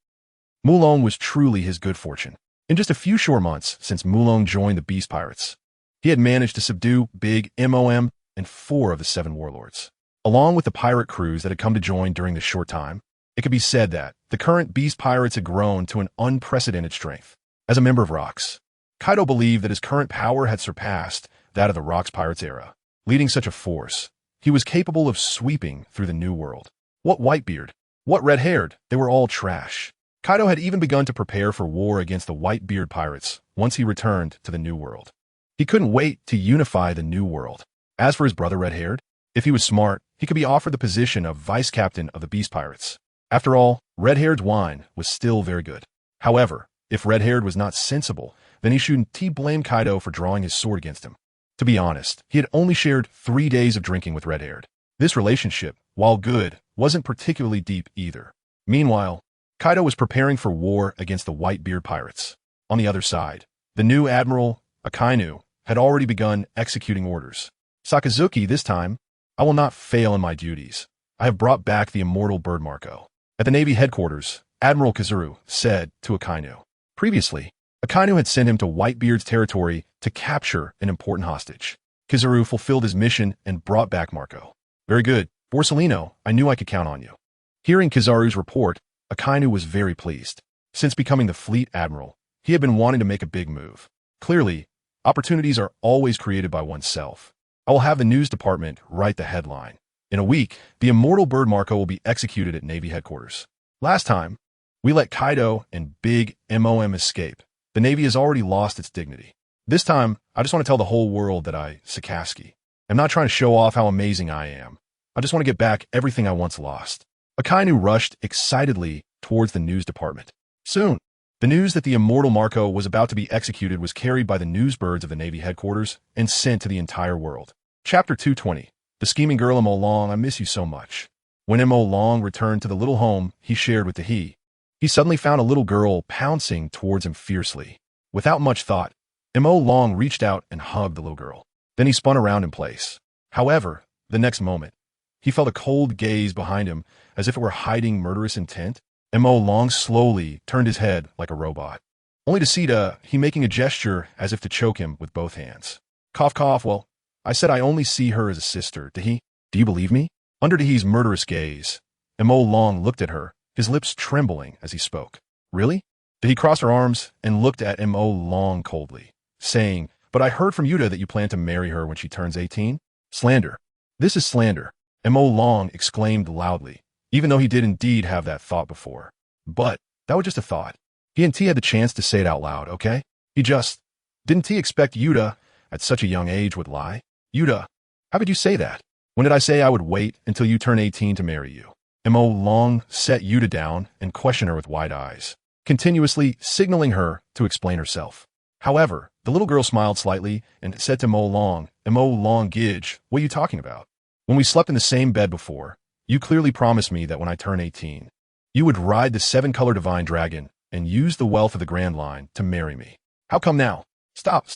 Mulong was truly his good fortune. In just a few short months since Mulong joined the Beast Pirates, he had managed to subdue Big Mom and 4 of the 7 warlords. Along with the pirate crews that had come to join during this short time, it could be said that the current Beast Pirates had grown to an unprecedented strength. As a member of Rocks, Kaido believed that his current power had surpassed that of the Rocks Pirates era. Leading such a force, he was capable of sweeping through the New World. What Whitebeard? What Red-Haired? They were all trash. Kaido had even begun to prepare for war against the Whitebeard pirates once he returned to the New World. He couldn't wait to unify the New World. As for his brother Red-Haired, if he was smart, he could be offered the position of vice captain of the Beast Pirates. After all, Red-Haired's wine was still very good. However, if Red-Haired was not sensible, then he shouldn't blame Kaido for drawing his sword against him. To be honest, he had only shared 3 days of drinking with Red-Haired. This relationship, while good, wasn't particularly deep either. Meanwhile, Kaido was preparing for war against the Whitebeard pirates. On the other side, the new admiral, Akainu, had already begun executing orders. Sakazuki, this time, I will not fail in my duties. I have brought back the immortal bird Marco. At the Navy headquarters, Admiral Kazuru said to Akainu. Previously, Akainu had sent him to Whitebeard's territory to capture an important hostage. Kazuru fulfilled his mission and brought back Marco. Very good. Borsellino, I knew I could count on you. Hearing Kizaru's report, Akainu was very pleased. Since becoming the fleet admiral, he had been wanting to make a big move. Clearly, opportunities are always created by oneself. I will have the news department write the headline. In a week, the immortal bird Marco will be executed at Navy headquarters. Last time, we let Kaido and Big MOM escape. The Navy has already lost its dignity. This time, I just want to tell the whole world that Sakaski. I'm not trying to show off how amazing I am. I just want to get back everything I once lost. Akainu rushed excitedly towards the news department. Soon, the news that the immortal Marco was about to be executed was carried by the newsbirds of the Navy headquarters and sent to the entire world. Chapter 220. The scheming girl Mo Long, I miss you so much. When Mo Long returned to the little home he shared with he suddenly found a little girl pouncing towards him fiercely. Without much thought, Mo Long reached out and hugged the little girl. Then he spun around in place. However, the next moment, he felt a cold gaze behind him as if it were hiding murderous intent. Mo Long slowly turned his head like a robot, only to see he making a gesture as if to choke him with both hands. Cough, cough, well, I said I only see her as a sister. Do you believe me? Under He's murderous gaze, Mo Long looked at her, his lips trembling as he spoke. Really? He crossed her arms and looked at Mo Long coldly, saying, but I heard from Yuta that you plan to marry her when she turns 18? Slander. This is slander. Mo Long exclaimed loudly, even though he did indeed have that thought before. But that was just a thought. He and T had the chance to say it out loud, okay? Didn't T expect Yuta, at such a young age, would lie? Yuta, how could you say that? When did I say I would wait until you turn 18 to marry you? Mo Long set Yuta down and questioned her with wide eyes, continuously signaling her to explain herself. However, the little girl smiled slightly and said to Mo Long, Gidge, what are you talking about? When we slept in the same bed before, you clearly promised me that when I turn 18, you would ride the 7-color divine dragon and use the wealth of the Grand Line to marry me. How come now? Stop,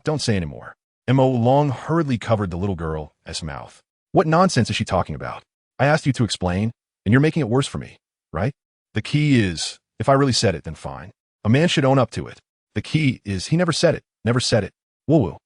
don't say anymore. Mo Long hurriedly covered the little girl's mouth. What nonsense is she talking about? I asked you to explain, and you're making it worse for me, right? The key is, if I really said it, then fine. A man should own up to it. The key is he never said it. Woo-woo.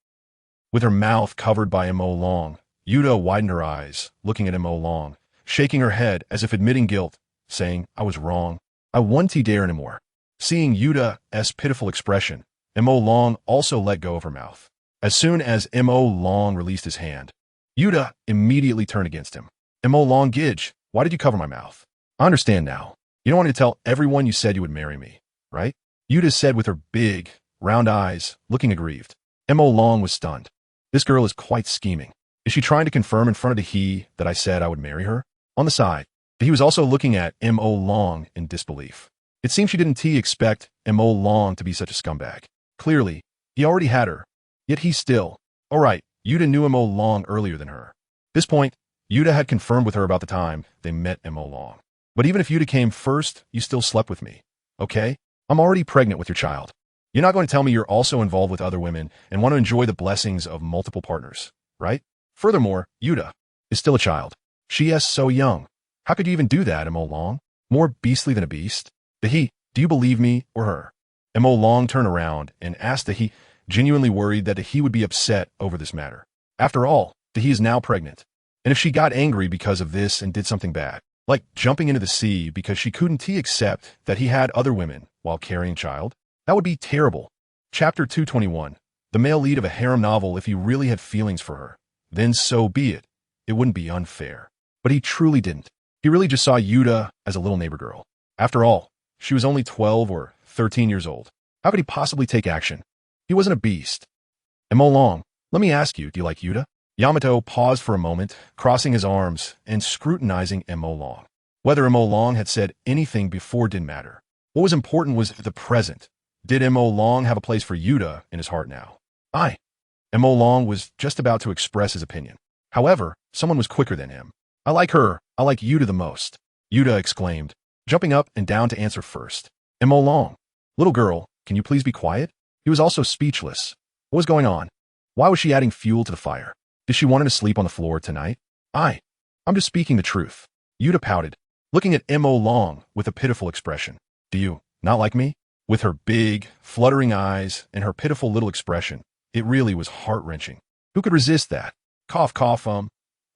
With her mouth covered by Mo Long, Yuta widened her eyes, looking at Mo Long, shaking her head as if admitting guilt, saying, I was wrong. I won't dare anymore. Seeing Yuta's pitiful expression, Mo Long also let go of her mouth. As soon as Mo Long released his hand, Yuta immediately turned against him. Mo Long, Gidge, why did you cover my mouth? I understand now. You don't want me to tell everyone you said you would marry me, right? Yuta said with her big, round eyes, looking aggrieved. Mo Long was stunned. This girl is quite scheming. Is she trying to confirm in front of that I said I would marry her? On the side, he was also looking at Mo Long in disbelief. It seemed she didn't expect Mo Long to be such a scumbag. Clearly, he already had her. Yet he still. All right, Yuta knew Mo Long earlier than her. At this point, Yuta had confirmed with her about the time they met Mo Long. But even if Yuta came first, you still slept with me. Okay? I'm already pregnant with your child. You're not going to tell me you're also involved with other women and want to enjoy the blessings of multiple partners, right? Furthermore, Yuta is still a child. She is so young. How could you even do that, Mo Long? More beastly than a beast. Do you believe me or her? Mo Long turned around and asked he, genuinely worried that he would be upset over this matter. After all, he is now pregnant. And if she got angry because of this and did something bad, like jumping into the sea because she couldn't accept that he had other women while carrying child, that would be terrible. Chapter 221. The male lead of a harem novel. If he really had feelings for her, then so be it. It wouldn't be unfair. But he truly didn't. He really just saw Yuta as a little neighbor girl. After all, she was only 12 or 13 years old. How could he possibly take action? He wasn't a beast. Mo Long, let me ask you, do you like Yuta? Yamato paused for a moment, crossing his arms and scrutinizing Mo Long. Whether Mo Long had said anything before didn't matter. What was important was the present. Did Mo Long have a place for Yuta in his heart now? Mo Long was just about to express his opinion. However, someone was quicker than him. I like her. I like Yuta the most. Yuta exclaimed, jumping up and down to answer first. Mo Long, little girl, can you please be quiet? He was also speechless. What was going on? Why was she adding fuel to the fire? Did she want him to sleep on the floor tonight? I'm just speaking the truth. Yuta pouted. looking at Mo Long with a pitiful expression. Do you not like me? With her big, fluttering eyes and her pitiful little expression, it really was heart-wrenching. Who could resist that? Cough, cough,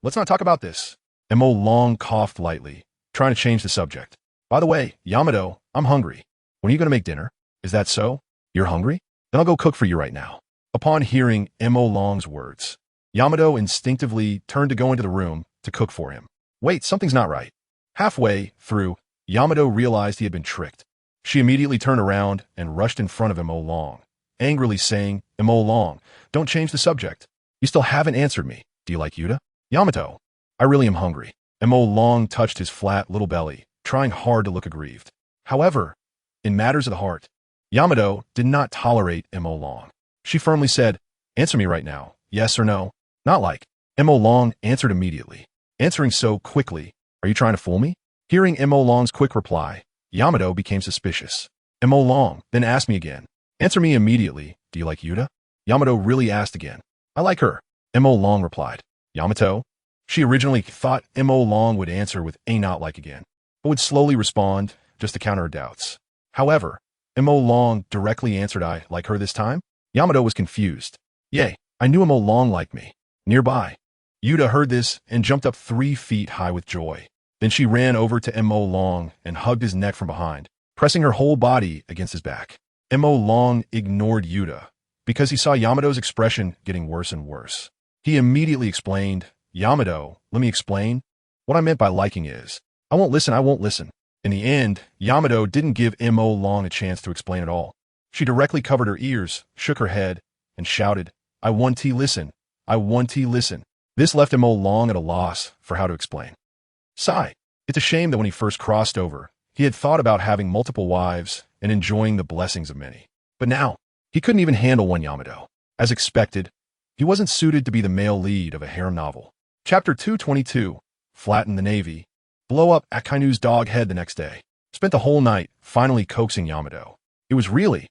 let's not talk about this. Mo Long coughed lightly, trying to change the subject. By the way, Yamato, I'm hungry. When are you going to make dinner? Is that so? You're hungry? Then I'll go cook for you right now. Upon hearing Mo Long's words, Yamato instinctively turned to go into the room to cook for him. Wait, something's not right. Halfway through, Yamato realized he had been tricked. She immediately turned around and rushed in front of Mo Long, angrily saying, Mo Long, don't change the subject. You still haven't answered me. Do you like Yuta? Yamato, I really am hungry. Mo Long touched his flat little belly, trying hard to look aggrieved. However, in matters of the heart, Yamato did not tolerate Mo Long. She firmly said, answer me right now, yes or no. Not like. Mo Long answered immediately. Answering so quickly, are you trying to fool me? Hearing Mo Long's quick reply, Yamato became suspicious. Mo Long then asked me again. Answer me immediately, do you like Yuta? Yamato really asked again. I like her. Mo Long replied. Yamato? She originally thought Mo Long would answer with a not like again, but would slowly respond just to counter her doubts. However, Mo Long directly answered I like her this time? Yamato was confused. Yay, I knew Mo Long liked me. Nearby, Yuta heard this and jumped up 3 feet high with joy. Then she ran over to Mo Long and hugged his neck from behind, pressing her whole body against his back. Mo Long ignored Yuta because he saw Yamato's expression getting worse and worse. He immediately explained, Yamato, let me explain. What I meant by liking is, I won't listen. In the end, Yamato didn't give Mo Long a chance to explain at all. She directly covered her ears, shook her head, and shouted, I want to listen. I want to listen. This left Mo Long at a loss for how to explain. Sigh. It's a shame that when he first crossed over, he had thought about having multiple wives and enjoying the blessings of many. But now, he couldn't even handle one Yamato. As expected, he wasn't suited to be the male lead of a harem novel. Chapter 222, Flatten the Navy. Blow up Akainu's dog head the next day. Spent the whole night finally coaxing Yamato. It was really,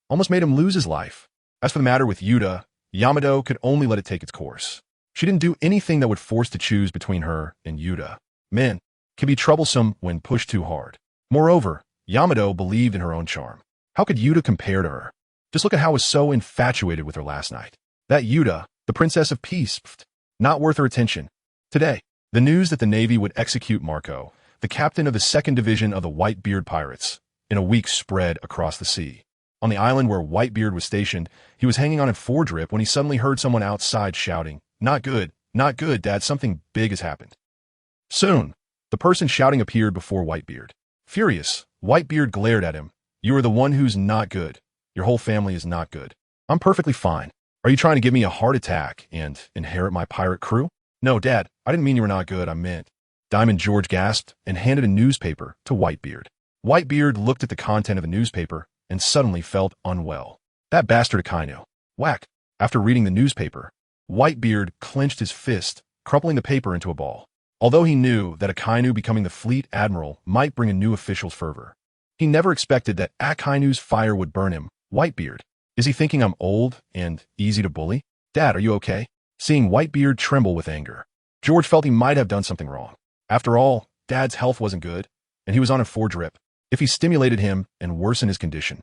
almost made him lose his life. As for the matter with Yuta, Yamato could only let it take its course. She didn't do anything that would force to choose between her and Yuta. Men can be troublesome when pushed too hard. Moreover, Yamato believed in her own charm. How could Yuta compare to her? Just look at how I was so infatuated with her last night. That Yuta, the Princess of Peace, not worth her attention. Today, the news that the Navy would execute Marco, the captain of the 2nd Division of the Whitebeard Pirates, in a week spread across the sea. On the island where Whitebeard was stationed, he was hanging on a foredrip when he suddenly heard someone outside shouting, not good, Dad, something big has happened. Soon, the person shouting appeared before Whitebeard. Furious, Whitebeard glared at him. You are the one who's not good. Your whole family is not good. I'm perfectly fine. Are you trying to give me a heart attack and inherit my pirate crew? No, Dad, I didn't mean you were not good, I meant. Diamond George gasped and handed a newspaper to Whitebeard. Whitebeard looked at the content of the newspaper and suddenly felt unwell. That bastard Kaido. Whack. After reading the newspaper, Whitebeard clenched his fist, crumpling the paper into a ball. Although he knew that Akainu becoming the fleet admiral might bring a new official's fervor, he never expected that Akainu's fire would burn him. Whitebeard. Is he thinking I'm old and easy to bully? Dad, are you okay? Seeing Whitebeard tremble with anger, George felt he might have done something wrong. After all, Dad's health wasn't good, and he was on a foredrip. If he stimulated him and worsened his condition,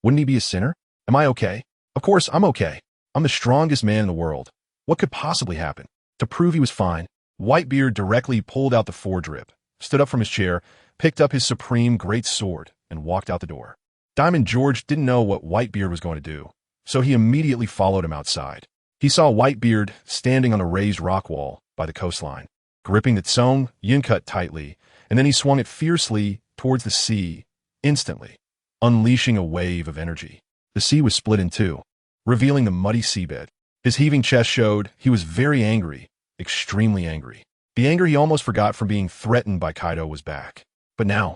wouldn't he be a sinner? Am I okay? Of course I'm okay. I'm the strongest man in the world. What could possibly happen? To prove he was fine, Whitebeard directly pulled out the foredrip, stood up from his chair, picked up his supreme great sword, and walked out the door. Diamond George didn't know what Whitebeard was going to do, so he immediately followed him outside. He saw Whitebeard standing on a raised rock wall by the coastline, gripping the tsong yuncut tightly, and then he swung it fiercely towards the sea, instantly, unleashing a wave of energy. The sea was split in two, revealing the muddy seabed. His heaving chest showed he was very angry, extremely angry. The anger he almost forgot from being threatened by Kaido was back. But now,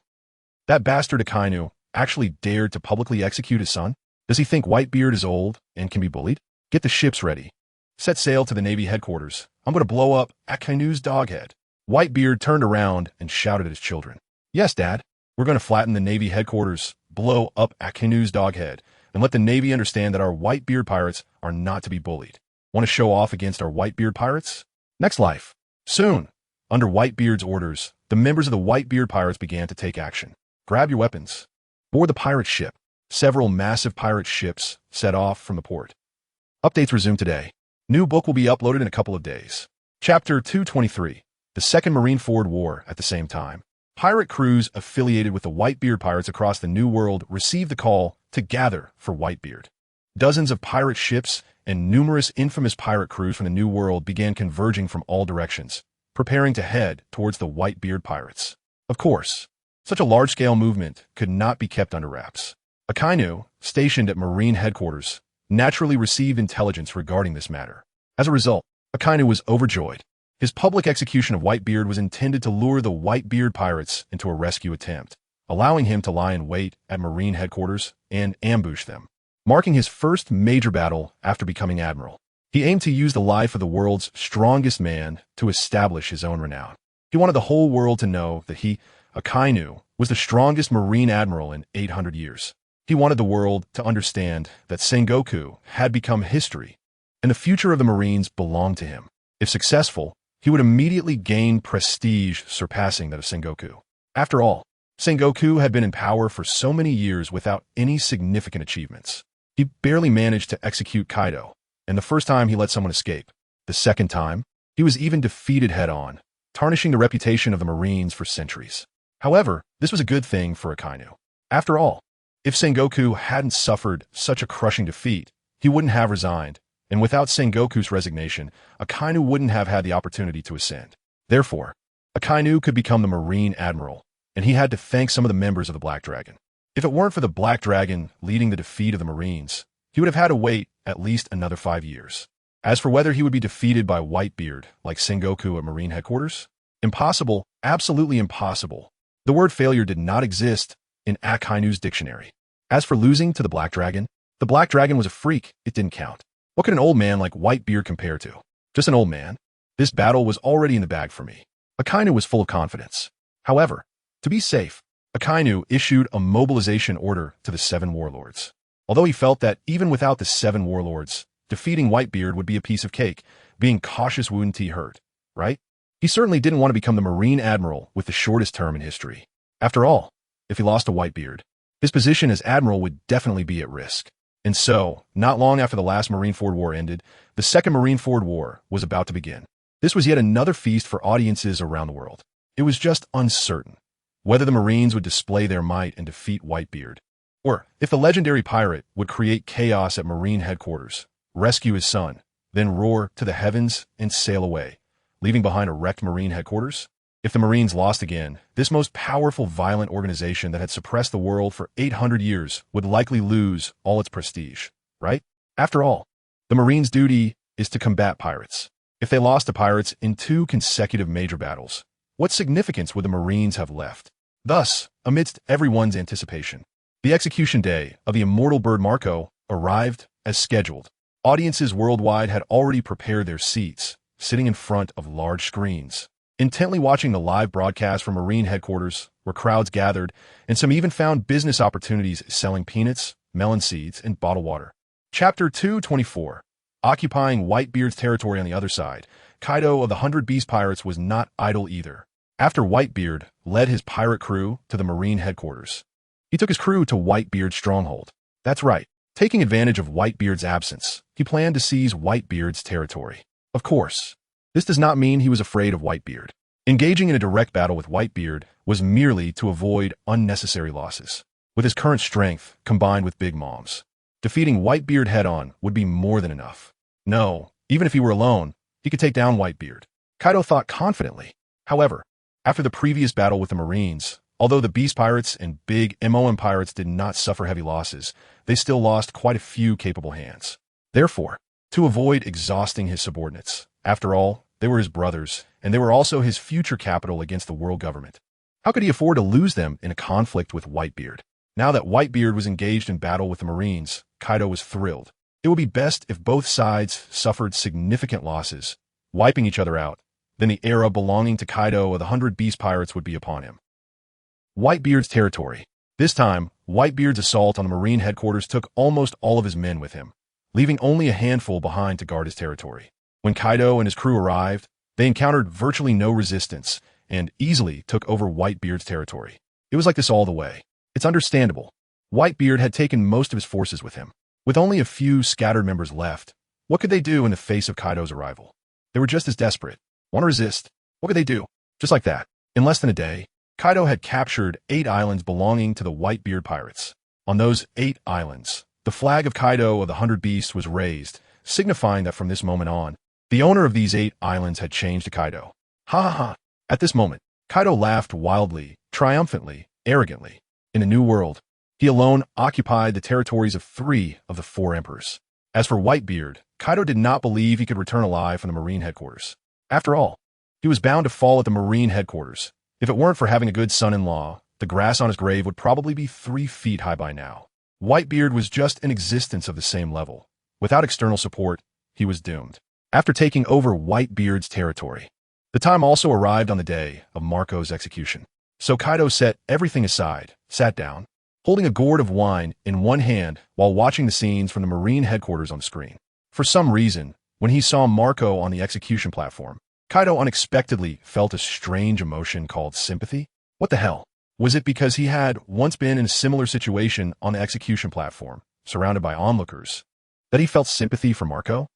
that bastard Akainu actually dared to publicly execute his son? Does he think Whitebeard is old and can be bullied? Get the ships ready. Set sail to the Navy headquarters. I'm going to blow up Akainu's doghead. Whitebeard turned around and shouted at his children. Yes, Dad. We're going to flatten the Navy headquarters, blow up Akainu's doghead, and let the Navy understand that our Whitebeard pirates are not to be bullied. Want to show off against our Whitebeard pirates? Next life. Soon. Under Whitebeard's orders, the members of the Whitebeard pirates began to take action. Grab your weapons. Board the pirate ship. Several massive pirate ships set off from the port. Updates resume today. New book will be uploaded in a couple of days. Chapter 223. The Second Marineford War. At the same time, pirate crews affiliated with the Whitebeard pirates across the New World received the call to gather for Whitebeard. Dozens of pirate ships and numerous infamous pirate crews from the New World began converging from all directions, preparing to head towards the Whitebeard pirates. Of course, such a large-scale movement could not be kept under wraps. Kaido, stationed at Marine headquarters, naturally received intelligence regarding this matter. As a result, Kaido was overjoyed. His public execution of Whitebeard was intended to lure the Whitebeard pirates into a rescue attempt, allowing him to lie in wait at Marine headquarters and ambush them. Marking his first major battle after becoming admiral, he aimed to use the life of the world's strongest man to establish his own renown. He wanted the whole world to know that he, Kaido, was the strongest Marine admiral in 800 years. He wanted the world to understand that Sengoku had become history, and the future of the Marines belonged to him. If successful, he would immediately gain prestige surpassing that of Sengoku. After all, Sengoku had been in power for so many years without any significant achievements. He barely managed to execute Kaido, and the first time he let someone escape. The second time, he was even defeated head-on, tarnishing the reputation of the Marines for centuries. However, this was a good thing for Kaido. After all, if Sengoku hadn't suffered such a crushing defeat, he wouldn't have resigned, and without Sengoku's resignation, Kaido wouldn't have had the opportunity to ascend. Therefore, Kaido could become the Marine Admiral, and he had to thank some of the members of the Black Dragon. If it weren't for the Black Dragon leading the defeat of the Marines, he would have had to wait at least another 5 years. As for whether he would be defeated by Whitebeard like Sengoku at Marine headquarters, impossible, absolutely impossible. The word failure did not exist in Kaido's dictionary. As for losing to the Black Dragon was a freak, it didn't count. What could an old man like Whitebeard compare to? Just an old man. This battle was already in the bag for me. Kaido was full of confidence. However, to be safe, Kaido issued a mobilization order to the 7 warlords. Although he felt that even without the 7 warlords, defeating Whitebeard would be a piece of cake, being cautious wouldn't he hurt, right? He certainly didn't want to become the Marine Admiral with the shortest term in history. After all, if he lost to Whitebeard, his position as Admiral would definitely be at risk. And so, not long after the last Marineford War ended, the Second Marineford War was about to begin. This was yet another feast for audiences around the world. It was just uncertain whether the Marines would display their might and defeat Whitebeard, or if the legendary pirate would create chaos at Marine headquarters, rescue his son, then roar to the heavens and sail away, leaving behind a wrecked Marine headquarters. If the Marines lost again, this most powerful violent organization that had suppressed the world for 800 years would likely lose all its prestige, right? After all, the Marines' duty is to combat pirates. If they lost to pirates in 2 consecutive major battles, what significance would the Marines have left? Thus, amidst everyone's anticipation, the execution day of the immortal bird Marco arrived as scheduled. Audiences worldwide had already prepared their seats, sitting in front of large screens, intently watching the live broadcast from Marine headquarters, where crowds gathered, and some even found business opportunities selling peanuts, melon seeds, and bottled water. Chapter 224. Occupying Whitebeard's territory on the other side, Kaido of the 100 Beast Pirates was not idle either. After Whitebeard led his pirate crew to the Marine headquarters, he took his crew to Whitebeard's stronghold. That's right, taking advantage of Whitebeard's absence, he planned to seize Whitebeard's territory. Of course, this does not mean he was afraid of Whitebeard. Engaging in a direct battle with Whitebeard was merely to avoid unnecessary losses. With his current strength, combined with Big Mom's, defeating Whitebeard head-on would be more than enough. No, even if he were alone, he could take down Whitebeard, Kaido thought confidently. However, after the previous battle with the Marines, although the Beast Pirates and Big Mom Pirates did not suffer heavy losses, they still lost quite a few capable hands. Therefore, to avoid exhausting his subordinates, after all, they were his brothers, and they were also his future capital against the world government. How could he afford to lose them in a conflict with Whitebeard? Now that Whitebeard was engaged in battle with the Marines, Kaido was thrilled. It would be best if both sides suffered significant losses, wiping each other out. Then the era belonging to Kaido of the 100 Beast Pirates would be upon him. Whitebeard's territory. This time, Whitebeard's assault on the Marine headquarters took almost all of his men with him, leaving only a handful behind to guard his territory. When Kaido and his crew arrived, They encountered virtually no resistance and easily took over Whitebeard's territory. It was like this all the way. It's understandable. Whitebeard had taken most of his forces with him. With only a few scattered members left, what could they do in the face of Kaido's arrival? They were just as desperate. Want to resist? What could they do? Just like that. In less than a day, Kaido had captured 8 islands belonging to the Whitebeard pirates. On those 8 islands, the flag of Kaido of the 100 Beasts was raised, signifying that from this moment on, the owner of these 8 islands had changed to Kaido. Ha ha ha. At this moment, Kaido laughed wildly, triumphantly, arrogantly. In the new world, he alone occupied the territories of 3 of the 4 emperors. As for Whitebeard, Kaido did not believe he could return alive from the Marine headquarters. After all, he was bound to fall at the Marine headquarters. If it weren't for having a good son-in-law, the grass on his grave would probably be 3 feet high by now. Whitebeard was just an existence of the same level. Without external support, he was doomed. After taking over Whitebeard's territory, the time also arrived on the day of Marco's execution. So Kaido set everything aside, sat down, holding a gourd of wine in one hand while watching the scenes from the Marine headquarters on the screen. For some reason, when he saw Marco on the execution platform, Kaido unexpectedly felt a strange emotion called sympathy. What the hell? Was it because he had once been in a similar situation on the execution platform, surrounded by onlookers, that he felt sympathy for Marco?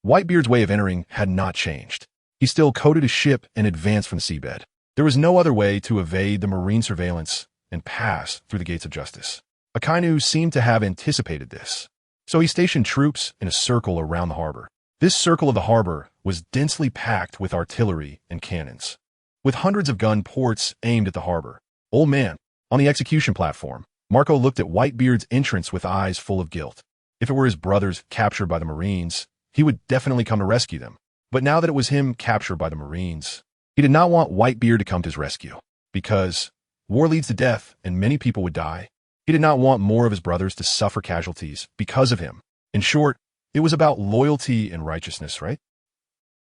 Whitebeard's way of entering had not changed. He still coated his ship and advanced from the seabed. There was no other way to evade the Marine surveillance and pass through the gates of justice. Akainu seemed to have anticipated this, so he stationed troops in a circle around the harbor. This circle of the harbor was densely packed with artillery and cannons, with hundreds of gun ports aimed at the harbor. Old man, on the execution platform, Marco looked at Whitebeard's entrance with eyes full of guilt. If it were his brothers captured by the Marines, he would definitely come to rescue them. But now that it was him captured by the Marines, he did not want Whitebeard to come to his rescue, because war leads to death and many people would die. He did not want more of his brothers to suffer casualties because of him. In short, it was about loyalty and righteousness, right?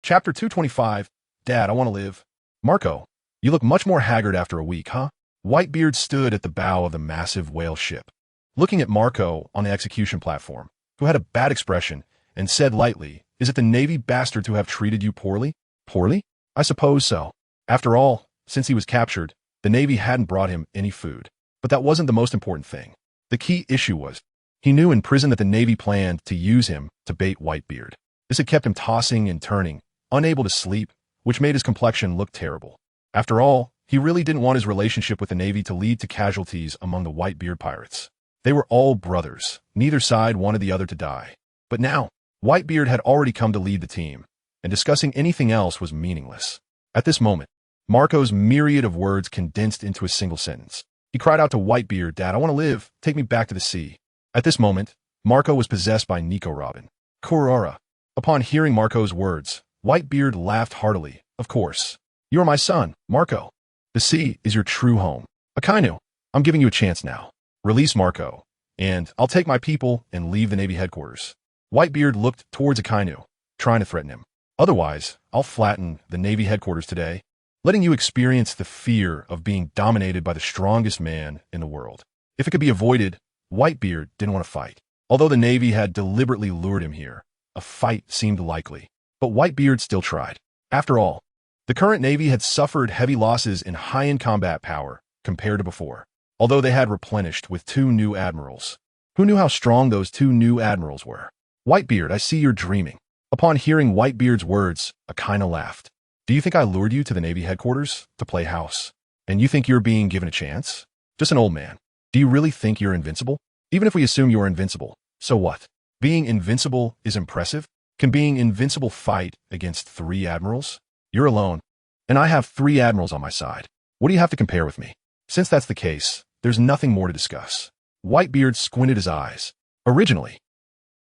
Chapter 225, Dad, I want to live. Marco, you look much more haggard after a week, huh? Whitebeard stood at the bow of the massive whale ship, looking at Marco on the execution platform, who had a bad expression, and said lightly, "Is it the Navy bastards who have treated you poorly?" Poorly? I suppose so. After all, since he was captured, the Navy hadn't brought him any food. But that wasn't the most important thing. The key issue was, he knew in prison that the Navy planned to use him to bait Whitebeard. This had kept him tossing and turning, unable to sleep, which made his complexion look terrible. After all, he really didn't want his relationship with the Navy to lead to casualties among the Whitebeard pirates. They were all brothers. Neither side wanted the other to die. But now, Whitebeard had already come to lead the team, and discussing anything else was meaningless. At this moment, Marco's myriad of words condensed into a single sentence. He cried out to Whitebeard, "Dad, I want to live. Take me back to the sea." At this moment, Marco was possessed by Nico Robin. Kurora. Upon hearing Marco's words, Whitebeard laughed heartily. "Of course. You are my son, Marco. The sea is your true home. Akainu, I'm giving you a chance now. Release Marco, and I'll take my people and leave the Navy headquarters." Whitebeard looked towards Akainu, trying to threaten him. "Otherwise, I'll flatten the Navy headquarters today, letting you experience the fear of being dominated by the strongest man in the world." If it could be avoided, Whitebeard didn't want to fight. Although the Navy had deliberately lured him here, a fight seemed likely. But Whitebeard still tried. After all, the current Navy had suffered heavy losses in high-end combat power compared to before, although they had replenished with 2 new admirals. Who knew how strong those 2 new admirals were? "Whitebeard, I see you're dreaming." Upon hearing Whitebeard's words, Akainu laughed. "Do you think I lured you to the Navy headquarters to play house? And you think you're being given a chance? Just an old man. Do you really think you're invincible? Even if we assume you're invincible, so what? Being invincible is impressive? Can being invincible fight against 3 admirals? You're alone, and I have 3 admirals on my side. What do you have to compare with me? Since that's the case, there's nothing more to discuss." Whitebeard squinted his eyes. Originally,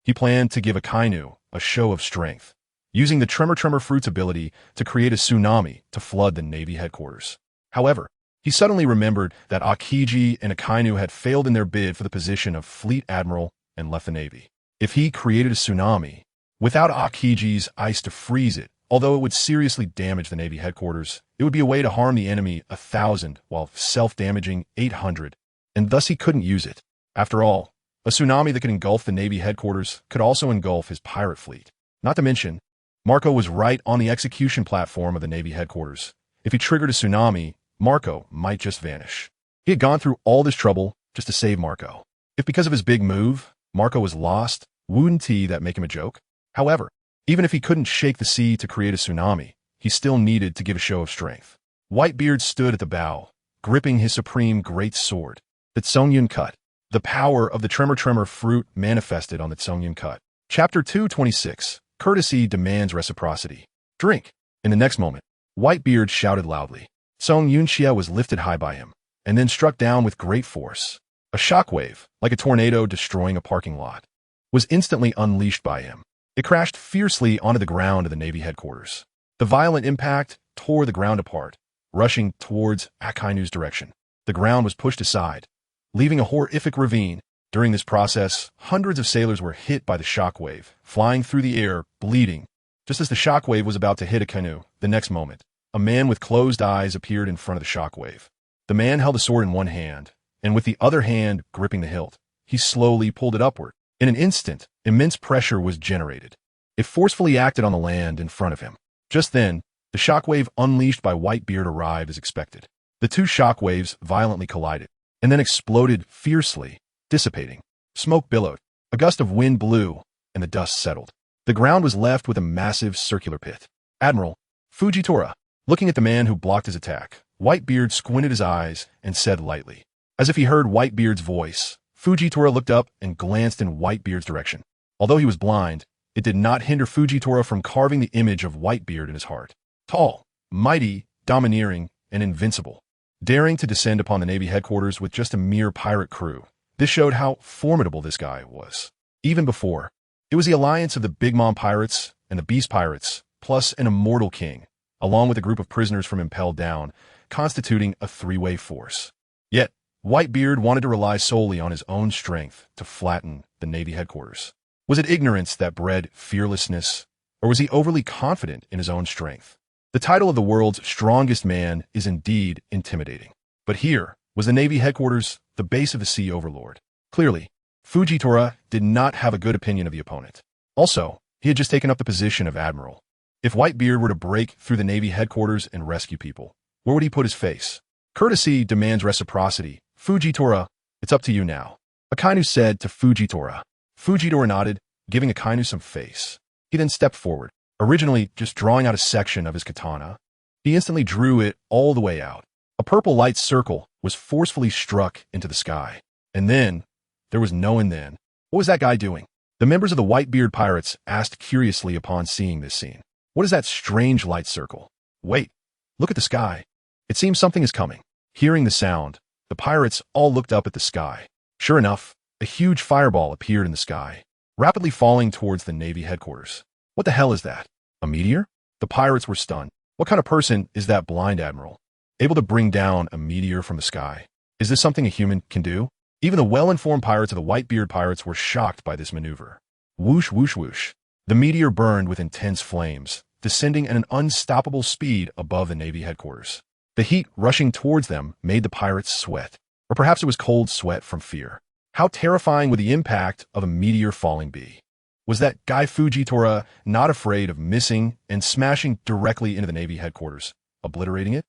he planned to give Akainu a show of strength, using the Tremor Fruit's ability to create a tsunami to flood the Navy headquarters. However, he suddenly remembered that Aokiji and Akainu had failed in their bid for the position of Fleet Admiral and left the Navy. If he created a tsunami, without Aokiji's ice to freeze it, although it would seriously damage the Navy headquarters, it would be a way to harm the enemy 1,000 while self-damaging 800, and thus he couldn't use it. After all, a tsunami that could engulf the Navy headquarters could also engulf his pirate fleet. Not to mention, Marco was right on the execution platform of the Navy headquarters. If he triggered a tsunami, Marco might just vanish. He had gone through all this trouble just to save Marco. If because of his big move, Marco was lost, wouldn't that make him a joke? However, even if he couldn't shake the sea to create a tsunami, he still needed to give a show of strength. Whitebeard stood at the bow, gripping his supreme great sword, the Tsungyun cut. The power of the tremor fruit manifested on the Tsungyun cut. Chapter 226. Courtesy demands reciprocity. Drink. In the next moment, Whitebeard shouted loudly. Tsungyunxia was lifted high by him, and then struck down with great force. A shockwave, like a tornado destroying a parking lot, was instantly unleashed by him. It crashed fiercely onto the ground of the Navy headquarters. The violent impact tore the ground apart, rushing towards Akainu's direction. The ground was pushed aside, leaving a horrific ravine. During this process, hundreds of sailors were hit by the shockwave, flying through the air, bleeding. Just as the shockwave was about to hit a canoe, the next moment, a man with closed eyes appeared in front of the shockwave. The man held a sword in one hand, and with the other hand gripping the hilt, he slowly pulled it upward. In an instant, immense pressure was generated. It forcefully acted on the land in front of him. Just then, the shockwave unleashed by Whitebeard arrived as expected. The two shockwaves violently collided, and then exploded fiercely, dissipating. Smoke billowed, a gust of wind blew, and the dust settled. The ground was left with a massive circular pit. Admiral Fujitora, looking at the man who blocked his attack, Whitebeard squinted his eyes and said lightly. As if he heard Whitebeard's voice, Fujitora looked up and glanced in Whitebeard's direction. Although he was blind, it did not hinder Fujitora from carving the image of Whitebeard in his heart. Tall, mighty, domineering, and invincible. Daring to descend upon the Navy headquarters with just a mere pirate crew. This showed how formidable this guy was. Even before, it was the alliance of the Big Mom pirates and the Beast pirates, plus an immortal king, along with a group of prisoners from Impelled Down, constituting a three-way force. Yet, Whitebeard wanted to rely solely on his own strength to flatten the Navy headquarters. Was it ignorance that bred fearlessness, or was he overly confident in his own strength? The title of the world's strongest man is indeed intimidating. But here was the Navy headquarters, the base of the sea overlord. Clearly, Fujitora did not have a good opinion of the opponent. Also, he had just taken up the position of admiral. If Whitebeard were to break through the Navy headquarters and rescue people, where would he put his face? Courtesy demands reciprocity. Fujitora, it's up to you now, Akainu said to Fujitora. Fujitora nodded, giving Akainu some face. He then stepped forward, originally just drawing out a section of his katana. He instantly drew it all the way out. A purple light circle was forcefully struck into the sky. And then, there was no and then. What was that guy doing? The members of the Whitebeard pirates asked curiously upon seeing this scene. What is that strange light circle? Wait, look at the sky. It seems something is coming. Hearing the sound, the pirates all looked up at the sky. Sure enough, a huge fireball appeared in the sky, rapidly falling towards the Navy headquarters. What the hell is that? A meteor? The pirates were stunned. What kind of person is that blind admiral, able to bring down a meteor from the sky? Is this something a human can do? Even the well-informed pirates of the Whitebeard pirates were shocked by this maneuver. Whoosh, whoosh, whoosh. The meteor burned with intense flames, descending at an unstoppable speed above the Navy headquarters. The heat rushing towards them made the pirates sweat. Or perhaps it was cold sweat from fear. How terrifying would the impact of a meteor falling be? Was that guy Fujitora not afraid of missing and smashing directly into the Navy headquarters, obliterating it?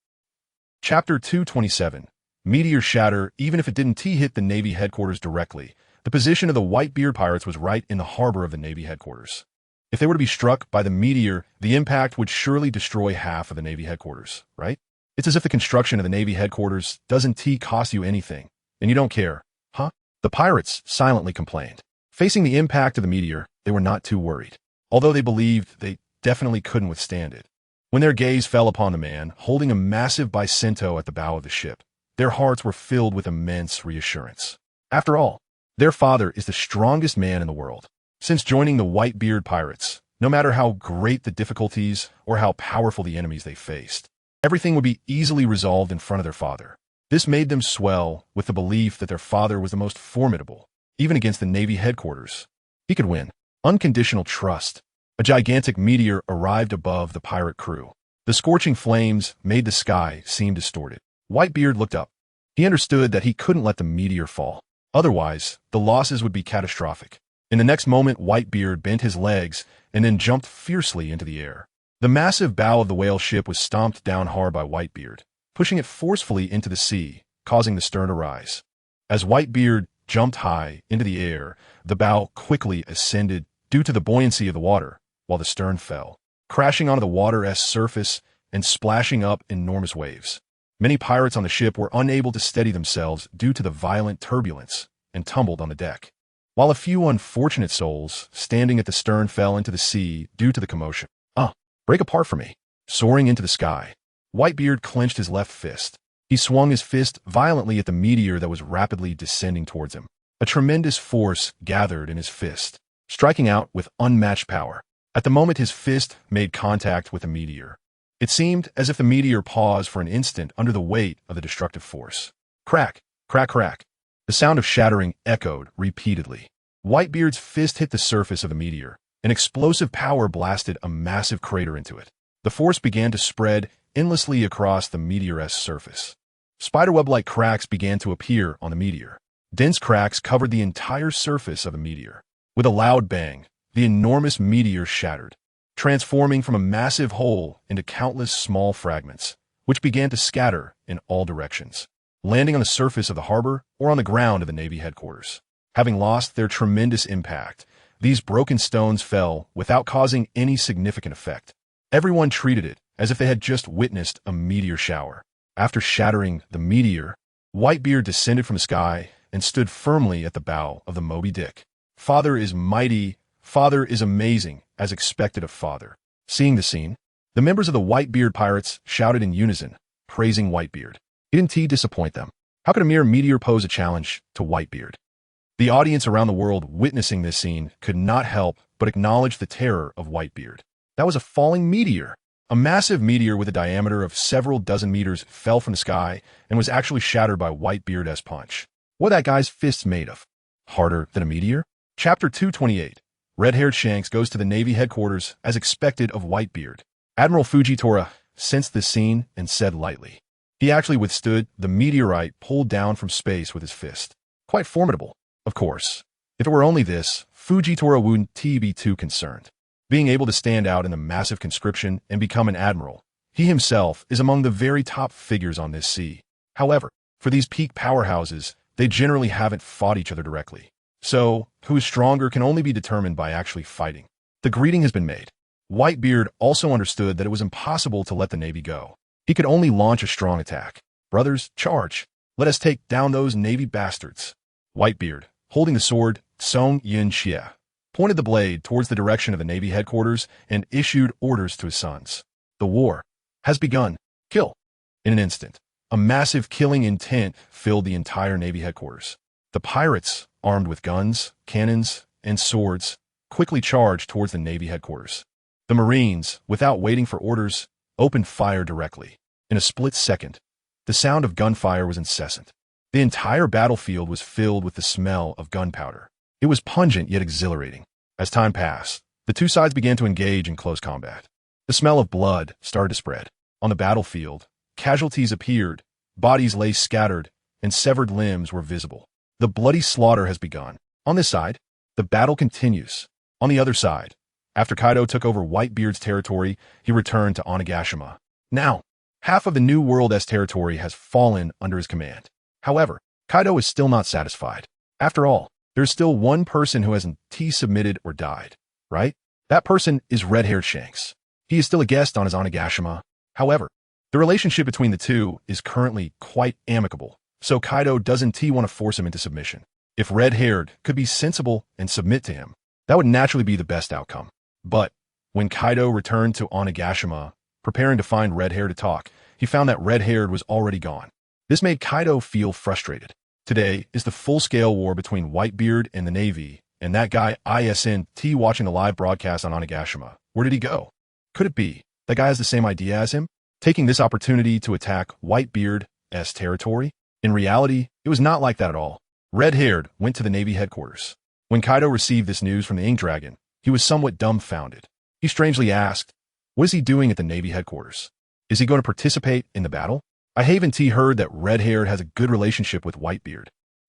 Chapter 227. Meteor shatter. Even if it didn't hit the Navy headquarters directly, the position of the Whitebeard pirates was right in the harbor of the Navy headquarters. If they were to be struck by the meteor, the impact would surely destroy half of the Navy headquarters, right? It's as if the construction of the Navy headquarters doesn't cost you anything, and you don't care, huh? The pirates silently complained. Facing the impact of the meteor, they were not too worried, although they believed they definitely couldn't withstand it. When their gaze fell upon the man holding a massive Sentencedto at the bow of the ship, their hearts were filled with immense reassurance. After all, their father is the strongest man in the world. Since joining the Whitebeard pirates, no matter how great the difficulties or how powerful the enemies they faced, everything would be easily resolved in front of their father. This made them swell with the belief that their father was the most formidable, even against the Navy headquarters. He could win. Unconditional trust. A gigantic meteor arrived above the pirate crew. The scorching flames made the sky seem distorted. Whitebeard looked up. He understood that he couldn't let the meteor fall. Otherwise, the losses would be catastrophic. In the next moment, Whitebeard bent his legs and then jumped fiercely into the air. The massive bow of the whale ship was stomped down hard by Whitebeard, pushing it forcefully into the sea, causing the stern to rise. As Whitebeard jumped high into the air, the bow quickly ascended due to the buoyancy of the water, while the stern fell, crashing onto the water's surface and splashing up enormous waves. Many pirates on the ship were unable to steady themselves due to the violent turbulence and tumbled on the deck, while a few unfortunate souls standing at the stern fell into the sea due to the commotion. Break apart for me. Soaring into the sky, Whitebeard clenched his left fist. He swung his fist violently at the meteor that was rapidly descending towards him. A tremendous force gathered in his fist, striking out with unmatched power. At the moment his fist made contact with the meteor, it seemed as if the meteor paused for an instant under the weight of the destructive force. Crack, crack, crack. The sound of shattering echoed repeatedly. Whitebeard's fist hit the surface of the meteor. An explosive power blasted a massive crater into it. The force began to spread endlessly across the meteor's surface. Spiderweb-like cracks began to appear on the meteor. Dense cracks covered the entire surface of the meteor. With a loud bang, the enormous meteor shattered, transforming from a massive hole into countless small fragments, which began to scatter in all directions, landing on the surface of the harbor or on the ground of the Navy headquarters. Having lost their tremendous impact, these broken stones fell without causing any significant effect. Everyone treated it as if they had just witnessed a meteor shower. After shattering the meteor, Whitebeard descended from the sky and stood firmly at the bow of the Moby Dick. Father is mighty, Father is amazing, as expected of Father. Seeing the scene, the members of the Whitebeard pirates shouted in unison, praising Whitebeard. Didn't he disappoint them? How could a mere meteor pose a challenge to Whitebeard? The audience around the world witnessing this scene could not help but acknowledge the terror of Whitebeard. That was a falling meteor. A massive meteor with a diameter of several dozen meters fell from the sky and was actually shattered by Whitebeard's punch. What that guy's fist made of? Harder than a meteor? Chapter 228. Red-haired Shanks goes to the Navy headquarters as expected of Whitebeard. Admiral Fujitora sensed this scene and said lightly. He actually withstood the meteorite pulled down from space with his fist. Quite formidable. Of course, if it were only this, Fujitora wouldn't be too concerned. Being able to stand out in the massive conscription and become an admiral, he himself is among the very top figures on this sea. However, for these peak powerhouses, they generally haven't fought each other directly. So, who is stronger can only be determined by actually fighting. The greeting has been made. Whitebeard also understood that it was impossible to let the Navy go. He could only launch a strong attack. Brothers, charge. Let us take down those Navy bastards. Whitebeard, holding the sword, Song Yin Xie, pointed the blade towards the direction of the Navy headquarters and issued orders to his sons. The war has begun. Kill. In an instant, a massive killing intent filled the entire Navy headquarters. The pirates, armed with guns, cannons, and swords, quickly charged towards the Navy headquarters. The Marines, without waiting for orders, opened fire directly. In a split second, the sound of gunfire was incessant. The entire battlefield was filled with the smell of gunpowder. It was pungent yet exhilarating. As time passed, the two sides began to engage in close combat. The smell of blood started to spread. On the battlefield, casualties appeared, bodies lay scattered, and severed limbs were visible. The bloody slaughter has begun. On this side, the battle continues. On the other side, after Kaido took over Whitebeard's territory, he returned to Onigashima. Now, half of the New World's territory has fallen under his command. However, Kaido is still not satisfied. After all, there's still one person who hasn't submitted or died, right? That person is Red-haired Shanks. He is still a guest on his Onigashima. However, the relationship between the two is currently quite amicable, so Kaido doesn't want to force him into submission. If Red-haired could be sensible and submit to him, that would naturally be the best outcome. But when Kaido returned to Onigashima, preparing to find Red-haired to talk, he found that Red-haired was already gone. This made Kaido feel frustrated. Today is the full-scale war between Whitebeard and the Navy, and that guy ISNT watching the live broadcast on Onigashima. Where did he go? Could it be that guy has the same idea as him, taking this opportunity to attack Whitebeard's territory? In reality, it was not like that at all. Red-haired went to the Navy headquarters. When Kaido received this news from the Ink Dragon, he was somewhat dumbfounded. He strangely asked, what is he doing at the Navy headquarters? Is he going to participate in the battle? I haven't heard that Red-haired has a good relationship with Whitebeard.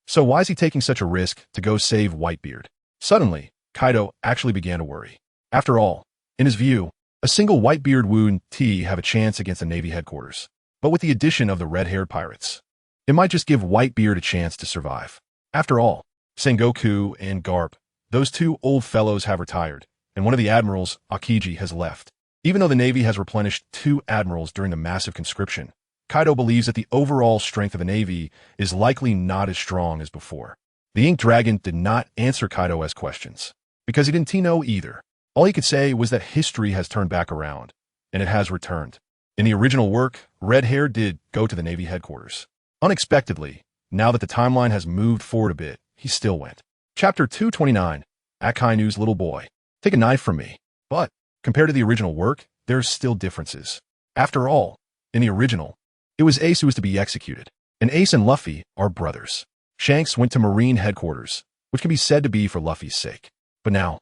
So why is he taking such a risk to go save Whitebeard? Suddenly, Kaido actually began to worry. After all, in his view, a single Whitebeard would have a chance against the Navy headquarters. But with the addition of the red-haired pirates, it might just give Whitebeard a chance to survive. After all, Sengoku and Garp, those two old fellows have retired, and one of the admirals, Akiji, has left. Even though the Navy has replenished 2 admirals during the massive conscription, Kaido believes that the overall strength of the Navy is likely not as strong as before. The Ink Dragon did not answer Kaido's questions, because he didn't know either. All he could say was that history has turned back around, and it has returned. In the original work, Red-Hair did go to the Navy headquarters. Unexpectedly, now that the timeline has moved forward a bit, he still went. Chapter 229, Akainu's Little Boy. Take a knife from me. But, compared to the original work, there's still differences. After all, in the original, it was Ace who was to be executed, and Ace and Luffy are brothers. Shanks went to Marine headquarters, which can be said to be for Luffy's sake. But now,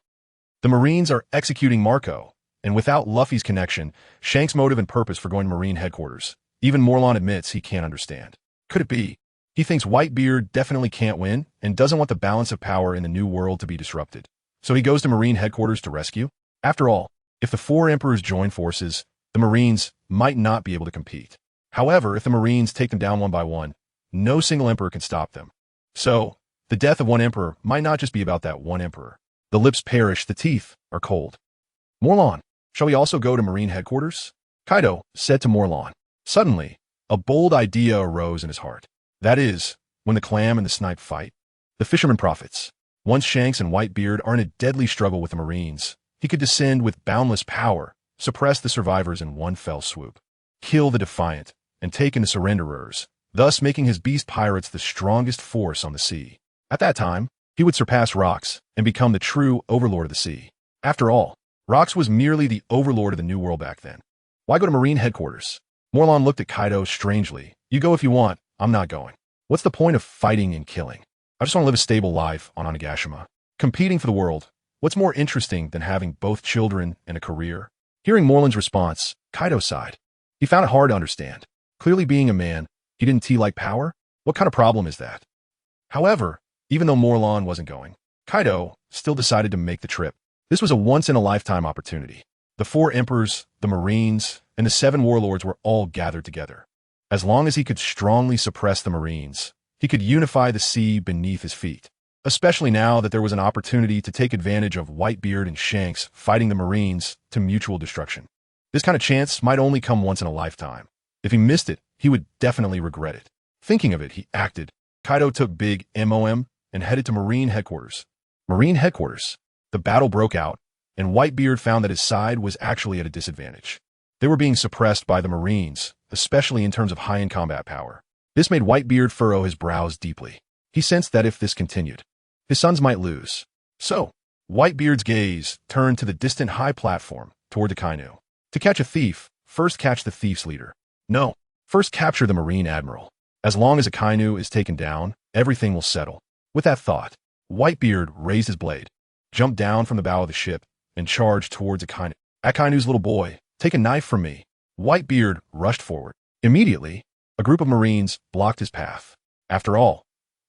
the Marines are executing Marco, and without Luffy's connection, Shanks' motive and purpose for going to Marine headquarters, even Morlon admits he can't understand. Could it be? He thinks Whitebeard definitely can't win and doesn't want the balance of power in the new world to be disrupted. So he goes to Marine headquarters to rescue? After all, if the 4 emperors join forces, the Marines might not be able to compete. However, if the Marines take them down one by one, no single emperor can stop them. So, the death of one emperor might not just be about that one emperor. The lips perish, the teeth are cold. Morlon, shall we also go to Marine headquarters? Kaido said to Morlon. Suddenly, a bold idea arose in his heart. That is, when the clam and the snipe fight, the fisherman profits. Once Shanks and Whitebeard are in a deadly struggle with the Marines, he could descend with boundless power, suppress the survivors in one fell swoop, kill the defiant, and take in the surrenderers, thus making his beast pirates the strongest force on the sea. At that time, he would surpass Rox and become the true overlord of the sea. After all, Rox was merely the overlord of the New World back then. Why go to Marine headquarters? Morlon looked at Kaido strangely. You go if you want, I'm not going. What's the point of fighting and killing? I just want to live a stable life on Onigashima. Competing for the world, what's more interesting than having both children and a career? Hearing Morlon's response, Kaido sighed. He found it hard to understand. Clearly being a man, he didn't like power? What kind of problem is that? However, even though Morlon wasn't going, Kaido still decided to make the trip. This was a once-in-a-lifetime opportunity. The 4 emperors, the Marines, and the 7 warlords were all gathered together. As long as he could strongly suppress the Marines, he could unify the sea beneath his feet. Especially now that there was an opportunity to take advantage of Whitebeard and Shanks fighting the Marines to mutual destruction. This kind of chance might only come once in a lifetime. If he missed it, he would definitely regret it. Thinking of it, he acted. Kaido took Big MOM and headed to Marine headquarters. Marine headquarters. The battle broke out, and Whitebeard found that his side was actually at a disadvantage. They were being suppressed by the Marines, especially in terms of high-end combat power. This made Whitebeard furrow his brows deeply. He sensed that if this continued, his sons might lose. So, Whitebeard's gaze turned to the distant high platform toward the Kainu. To catch a thief, first catch the thief's leader. No, first capture the Marine Admiral. As long as a Kainu is taken down, everything will settle. With that thought, Whitebeard raised his blade, jumped down from the bow of the ship, and charged towards Akainu. Akainu's little boy, take a knife from me. Whitebeard rushed forward. Immediately, a group of Marines blocked his path. After all,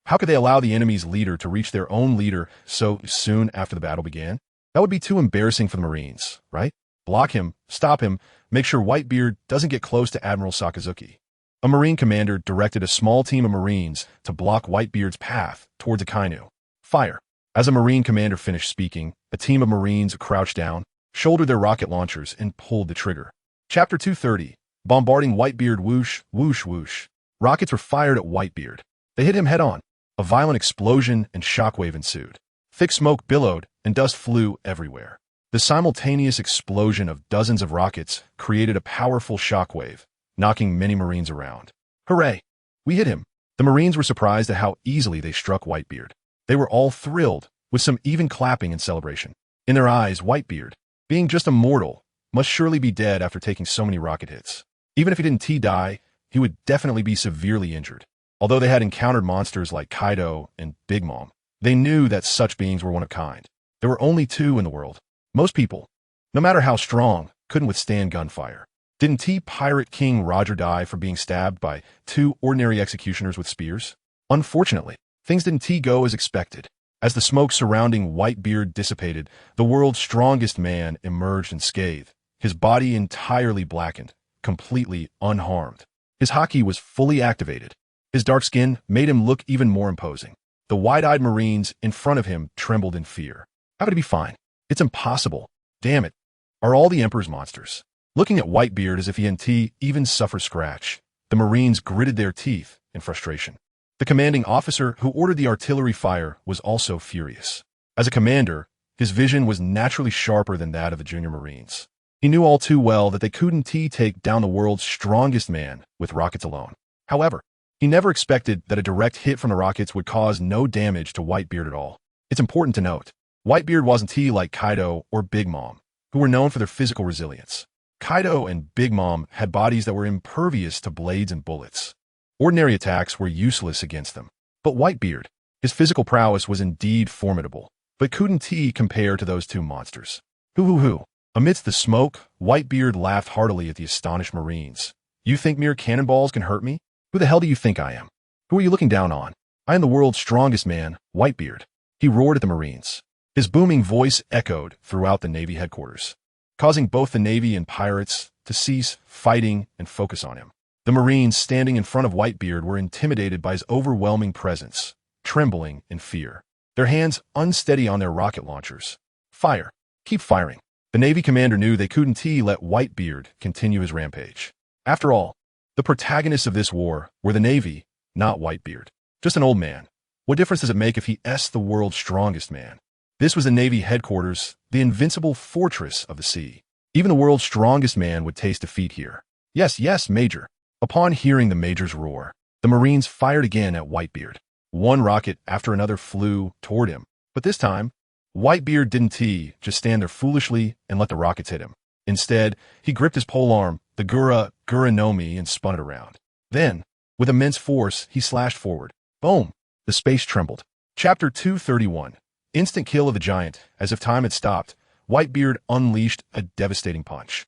how could they allow the enemy's leader to reach their own leader so soon after the battle began? That would be too embarrassing for the Marines, right? Block him, stop him, make sure Whitebeard doesn't get close to Admiral Sakazuki. A Marine commander directed a small team of Marines to block Whitebeard's path towards Akainu. Fire. As a Marine commander finished speaking, a team of Marines crouched down, shouldered their rocket launchers, and pulled the trigger. Chapter 230. Bombarding Whitebeard. Whoosh, whoosh, whoosh. Rockets were fired at Whitebeard. They hit him head-on. A violent explosion and shockwave ensued. Thick smoke billowed, and dust flew everywhere. The simultaneous explosion of dozens of rockets created a powerful shockwave, knocking many Marines around. Hooray! We hit him. The Marines were surprised at how easily they struck Whitebeard. They were all thrilled, with some even clapping in celebration. In their eyes, Whitebeard, being just a mortal, must surely be dead after taking so many rocket hits. Even if he didn't die, he would definitely be severely injured. Although they had encountered monsters like Kaido and Big Mom, they knew that such beings were one of kind. There were only 2 in the world. Most people, no matter how strong, couldn't withstand gunfire. Didn't Pirate King Roger die for being stabbed by 2 ordinary executioners with spears? Unfortunately, things didn't go as expected. As the smoke surrounding Whitebeard dissipated, the world's strongest man emerged unscathed, his body entirely blackened, completely unharmed. His haki was fully activated. His dark skin made him look even more imposing. The wide-eyed Marines in front of him trembled in fear. How could he be fine? It's impossible. Damn it. Are all the Emperor's monsters? Looking at Whitebeard as if he and T even suffer scratch, the Marines gritted their teeth in frustration. The commanding officer who ordered the artillery fire was also furious. As a commander, his vision was naturally sharper than that of the junior Marines. He knew all too well that they couldn't take down the world's strongest man with rockets alone. However, he never expected that a direct hit from the rockets would cause no damage to Whitebeard at all. It's important to note, Whitebeard wasn't like Kaido or Big Mom, who were known for their physical resilience. Kaido and Big Mom had bodies that were impervious to blades and bullets. Ordinary attacks were useless against them. But Whitebeard, his physical prowess was indeed formidable, but couldn't compare to those two monsters. Hoo. Amidst the smoke, Whitebeard laughed heartily at the astonished Marines. You think mere cannonballs can hurt me? Who the hell do you think I am? Who are you looking down on? I am the world's strongest man, Whitebeard. He roared at the Marines. His booming voice echoed throughout the Navy headquarters, causing both the Navy and pirates to cease fighting and focus on him. The Marines standing in front of Whitebeard were intimidated by his overwhelming presence, trembling in fear, their hands unsteady on their rocket launchers. Fire. Keep firing. The Navy commander knew they couldn't let Whitebeard continue his rampage. After all, the protagonists of this war were the Navy, not Whitebeard. Just an old man. What difference does it make if he's the world's strongest man? This was the Navy headquarters, the invincible fortress of the sea. Even the world's strongest man would taste defeat here. Yes, Major. Upon hearing the Major's roar, the Marines fired again at Whitebeard. One rocket after another flew toward him, but this time, Whitebeard didn't just stand there foolishly and let the rockets hit him. Instead, he gripped his polearm, the Gura no Mi, and spun it around. Then, with immense force, he slashed forward. Boom! The space trembled. Chapter 231. Instant kill of the giant. As if time had stopped, Whitebeard unleashed a devastating punch.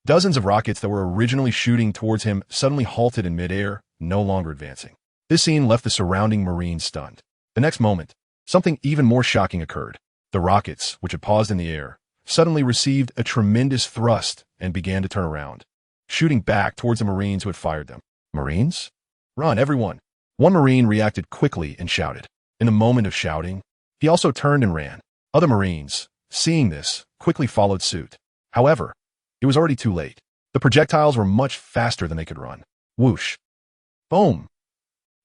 Dozens of rockets that were originally shooting towards him suddenly halted in midair, no longer advancing. This scene left the surrounding Marines stunned. The next moment, something even more shocking occurred. The rockets, which had paused in the air, suddenly received a tremendous thrust and began to turn around, shooting back towards the Marines who had fired them. Marines? Run, everyone! One Marine reacted quickly and shouted. In the moment of shouting, he also turned and ran. Other Marines, seeing this, quickly followed suit. However, it was already too late. The projectiles were much faster than they could run. Whoosh! Boom!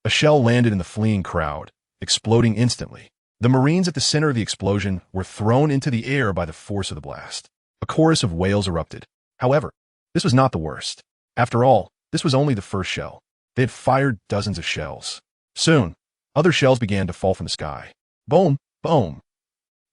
A shell landed in the fleeing crowd, exploding instantly. The Marines at the center of the explosion were thrown into the air by the force of the blast. A chorus of wails erupted. However, this was not the worst. After all, this was only the first shell. They had fired dozens of shells. Soon, other shells began to fall from the sky. Boom! Boom!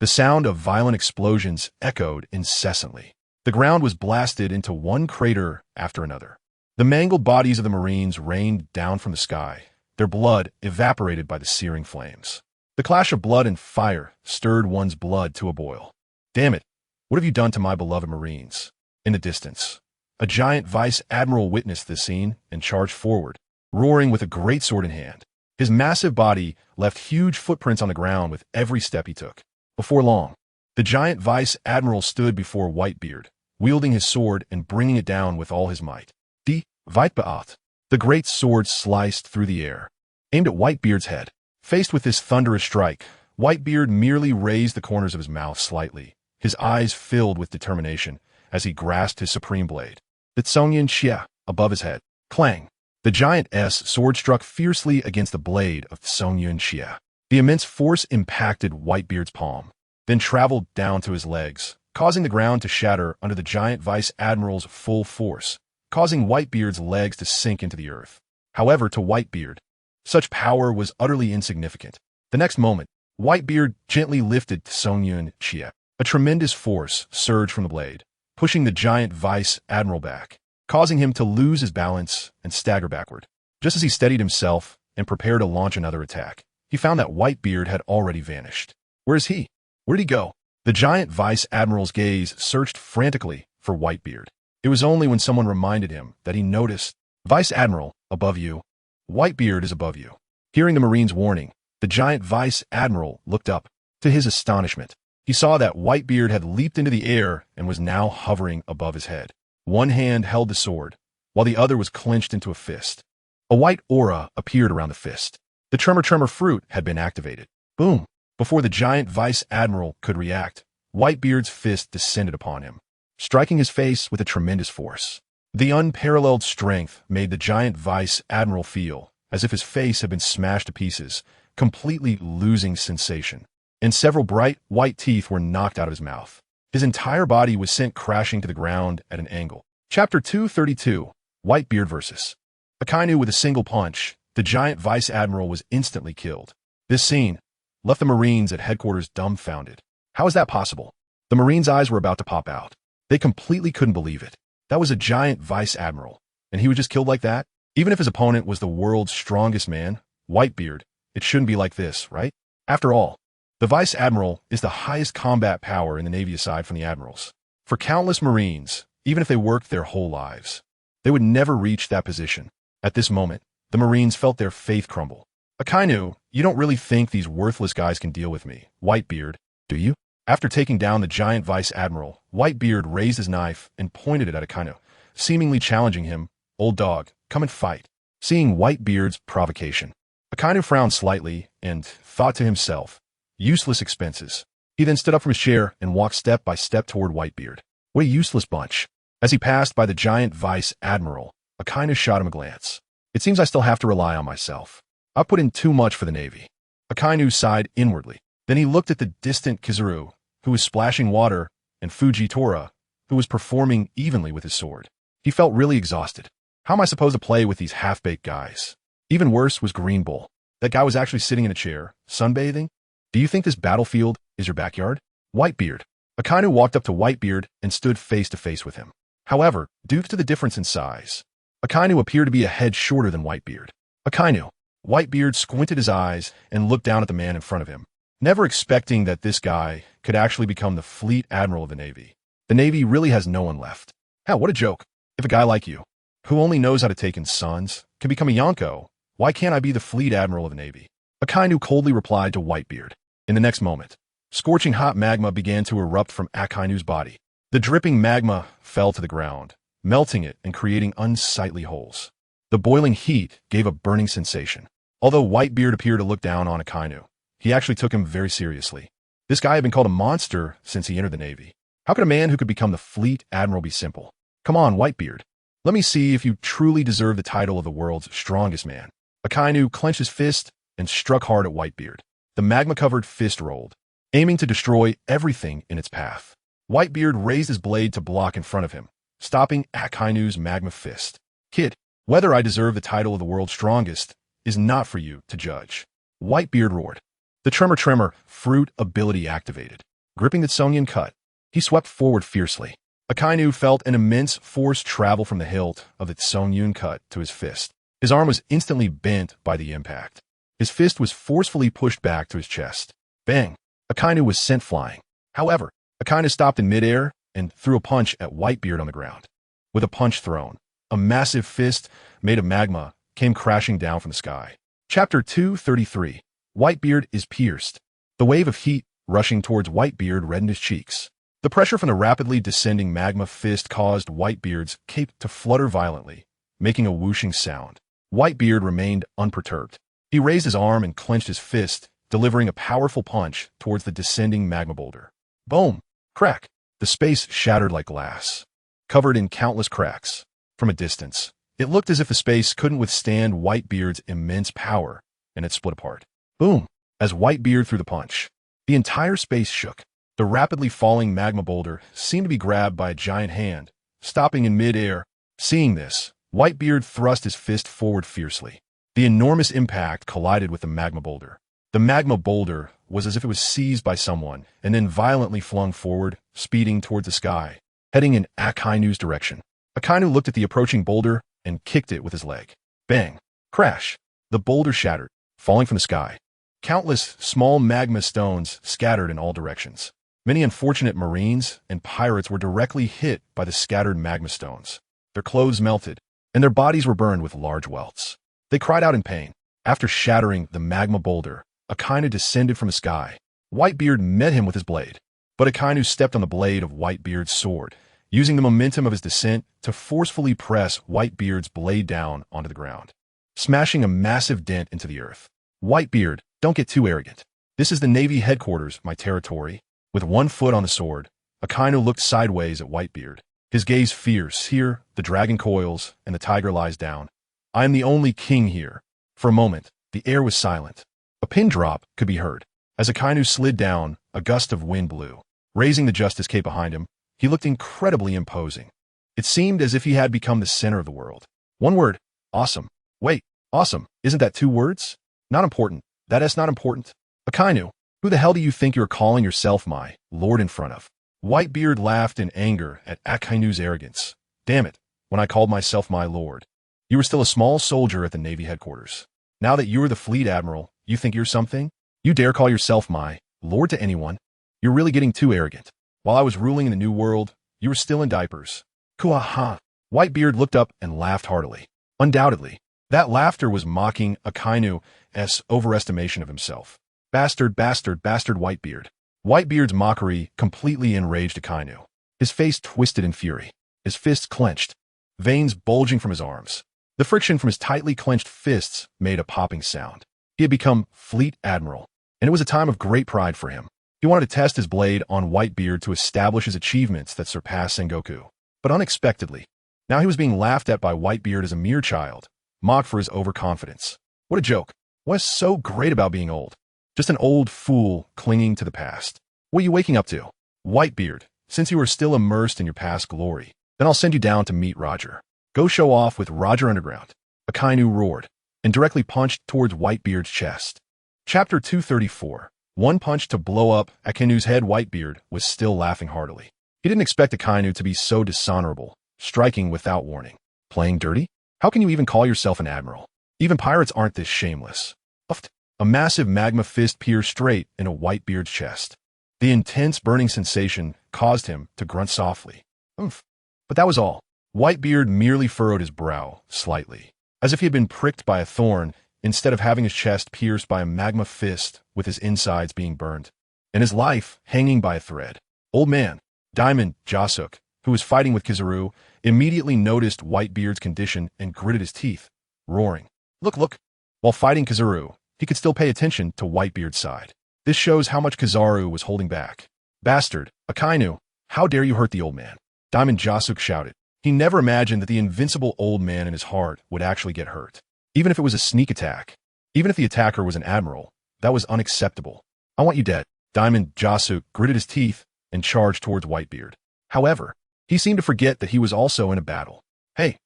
The sound of violent explosions echoed incessantly. The ground was blasted into one crater after another. The mangled bodies of the Marines rained down from the sky, their blood evaporated by the searing flames. The clash of blood and fire stirred one's blood to a boil. Damn it, what have you done to my beloved Marines? In the distance, a giant vice admiral witnessed this scene and charged forward, roaring with a great sword in hand. His massive body left huge footprints on the ground with every step he took. Before long, the giant vice admiral stood before Whitebeard, wielding his sword and bringing it down with all his might. Die Weitbeat. The great sword sliced through the air, aimed at Whitebeard's head. Faced with this thunderous strike, Whitebeard merely raised the corners of his mouth slightly, his eyes filled with determination as he grasped his supreme blade. The Tsongyan Xia above his head. Clang! The giant's sword struck fiercely against the blade of Tsongyan Xia. The immense force impacted Whitebeard's palm, then traveled down to his legs, causing the ground to shatter under the giant vice admiral's full force, causing Whitebeard's legs to sink into the earth. However, to Whitebeard, such power was utterly insignificant. The next moment, Whitebeard gently lifted Tsongyan Xia. A tremendous force surged from the blade, pushing the giant vice admiral back, causing him to lose his balance and stagger backward. Just as he steadied himself and prepared to launch another attack, he found that Whitebeard had already vanished. Where is he? Where'd he go? The giant vice admiral's gaze searched frantically for Whitebeard. It was only when someone reminded him that he noticed, Vice Admiral, above you. Whitebeard is above you. Hearing the Marine's warning, The giant vice admiral looked up. To his astonishment, he saw that Whitebeard had leaped into the air and was now hovering above his head. One hand held the sword, while the other was clenched into a fist. A white aura appeared around the fist. The tremor fruit had been activated. Boom! Before the giant vice admiral could react, Whitebeard's fist descended upon him, striking his face with a tremendous force. The unparalleled strength made the giant vice admiral feel as if his face had been smashed to pieces, completely losing sensation, and several bright white teeth were knocked out of his mouth. His entire body was sent crashing to the ground at an angle. Chapter 232, Whitebeard vs. Akainu. With a single punch, the giant vice admiral was instantly killed. This scene left the Marines at headquarters dumbfounded. How is that possible? The Marines' eyes were about to pop out. They completely couldn't believe it. That was a giant vice admiral, and he was just killed like that? Even if his opponent was the world's strongest man, Whitebeard, it shouldn't be like this, right? After all, the vice admiral is the highest combat power in the Navy aside from the admirals. For countless Marines, even if they worked their whole lives, they would never reach that position. At this moment, the Marines felt their faith crumble. Akainu, you don't really think these worthless guys can deal with me, Whitebeard, do you? After taking down the giant vice admiral, Whitebeard raised his knife and pointed it at Akainu, seemingly challenging him. Old dog, come and fight. Seeing Whitebeard's provocation, Akainu frowned slightly and thought to himself, useless expenses. He then stood up from his chair and walked step by step toward Whitebeard. What a useless bunch. As he passed by the giant vice admiral, Akainu shot him a glance. It seems I still have to rely on myself. I put in too much for the Navy. Akainu sighed inwardly. Then he looked at the distant Kizaru, who was splashing water, and Fujitora, who was performing evenly with his sword. He felt really exhausted. How am I supposed to play with these half-baked guys? Even worse was Green Bull. That guy was actually sitting in a chair, sunbathing. Do you think this battlefield is your backyard? Whitebeard. Akainu walked up to Whitebeard and stood face to face with him. However, due to the difference in size, Akainu appeared to be a head shorter than Whitebeard. Akainu. Whitebeard squinted his eyes and looked down at the man in front of him, never expecting that this guy could actually become the fleet admiral of the Navy. The Navy really has no one left. Hell, what a joke. If a guy like you, who only knows how to take in sons, can become a Yonko, why can't I be the fleet admiral of the Navy? Akainu coldly replied to Whitebeard. In the next moment, scorching hot magma began to erupt from Akainu's body. The dripping magma fell to the ground, melting it and creating unsightly holes. The boiling heat gave a burning sensation. Although Whitebeard appeared to look down on Akainu, he actually took him very seriously. This guy had been called a monster since he entered the Navy. How could a man who could become the fleet admiral be simple? Come on, Whitebeard. Let me see if you truly deserve the title of the world's strongest man. Akainu clenched his fist and struck hard at Whitebeard. The magma-covered fist rolled, aiming to destroy everything in its path. Whitebeard raised his blade to block in front of him, stopping Akainu's magma fist. Kid, whether I deserve the title of the world's strongest is not for you to judge. Whitebeard roared. The tremor fruit ability activated. Gripping the Tsongyun cut, he swept forward fiercely. Akainu felt an immense force travel from the hilt of the Tsongyun cut to his fist. His arm was instantly bent by the impact. His fist was forcefully pushed back to his chest. Bang! Akainu was sent flying. However, Akainu stopped in midair and threw a punch at Whitebeard on the ground. With a punch thrown, a massive fist made of magma came crashing down from the sky. Chapter 233. Whitebeard is pierced. The wave of heat rushing towards Whitebeard reddened his cheeks. The pressure from the rapidly descending magma fist caused Whitebeard's cape to flutter violently, making a whooshing sound. Whitebeard remained unperturbed. He raised his arm and clenched his fist, delivering a powerful punch towards the descending magma boulder. Boom! Crack! The space shattered like glass, covered in countless cracks. From a distance, it looked as if the space couldn't withstand Whitebeard's immense power, and it split apart. Boom! As Whitebeard threw the punch, the entire space shook. The rapidly falling magma boulder seemed to be grabbed by a giant hand, stopping in mid-air. Seeing this, Whitebeard thrust his fist forward fiercely. The enormous impact collided with the magma boulder. The magma boulder was as if it was seized by someone and then violently flung forward, speeding towards the sky, heading in Akainu's direction. Akainu looked at the approaching boulder and kicked it with his leg. Bang! Crash! The boulder shattered, falling from the sky. Countless small magma stones scattered in all directions. Many unfortunate Marines and pirates were directly hit by the scattered magma stones. Their clothes melted, and their bodies were burned with large welts. They cried out in pain. After shattering the magma boulder, Akainu descended from the sky. Whitebeard met him with his blade, but Akainu stepped on the blade of Whitebeard's sword, using the momentum of his descent to forcefully press Whitebeard's blade down onto the ground, smashing a massive dent into the earth. Whitebeard, don't get too arrogant. This is the Navy headquarters, my territory. With one foot on the sword, Akainu looked sideways at Whitebeard, his gaze fierce. Here, the dragon coils, and the tiger lies down. I am the only king here. For a moment, the air was silent. A pin drop could be heard. As Akainu slid down, a gust of wind blew. Raising the Justice Cape behind him, he looked incredibly imposing. It seemed as if he had become the center of the world. One word, awesome. Wait, awesome, isn't that 2 words? Not important. That's not important. Akainu, who the hell do you think you're calling yourself, my lord, in front of? Whitebeard laughed in anger at Akainu's arrogance. Damn it, when I called myself my lord, you were still a small soldier at the Navy headquarters. Now that you're the fleet admiral, you think you're something? You dare call yourself my lord to anyone? You're really getting too arrogant. While I was ruling in the New World, you were still in diapers. Kuaha. Whitebeard looked up and laughed heartily. Undoubtedly, that laughter was mocking Akainu's overestimation of himself. Bastard, bastard, bastard Whitebeard. Whitebeard's mockery completely enraged Akainu. His face twisted in fury. His fists clenched, veins bulging from his arms. The friction from his tightly clenched fists made a popping sound. He had become Fleet Admiral, and it was a time of great pride for him. He wanted to test his blade on Whitebeard to establish his achievements that surpassed Sengoku. But unexpectedly, now he was being laughed at by Whitebeard as a mere child, mocked for his overconfidence. What a joke. What's so great about being old? Just an old fool clinging to the past. What are you waking up to? Whitebeard, since you are still immersed in your past glory, then I'll send you down to meet Roger. Go show off with Roger Underground. Akainu roared, and directly punched towards Whitebeard's chest. Chapter 234. One punch to blow up Akainu's head. Whitebeard was still laughing heartily. He didn't expect Akainu to be so dishonorable, striking without warning. Playing dirty? How can you even call yourself an admiral? Even pirates aren't this shameless. Uffed. A massive magma fist pierced straight into Whitebeard's chest. The intense burning sensation caused him to grunt softly. Oomph. But that was all. Whitebeard merely furrowed his brow slightly, as if he had been pricked by a thorn instead of having his chest pierced by a magma fist with his insides being burned, and his life hanging by a thread. Old man, Diamond Jasuk, who was fighting with Kizaru, immediately noticed Whitebeard's condition and gritted his teeth, roaring. Look, look. While fighting Kizaru, he could still pay attention to Whitebeard's side. This shows how much Kizaru was holding back. Bastard, Akainu, how dare you hurt the old man? Diamond Jasuk shouted. He never imagined that the invincible old man in his heart would actually get hurt. Even if it was a sneak attack. Even if the attacker was an admiral, that was unacceptable. I want you dead. Diamond Jasuk gritted his teeth and charged towards Whitebeard. However, he seemed to forget that he was also in a battle. Hey,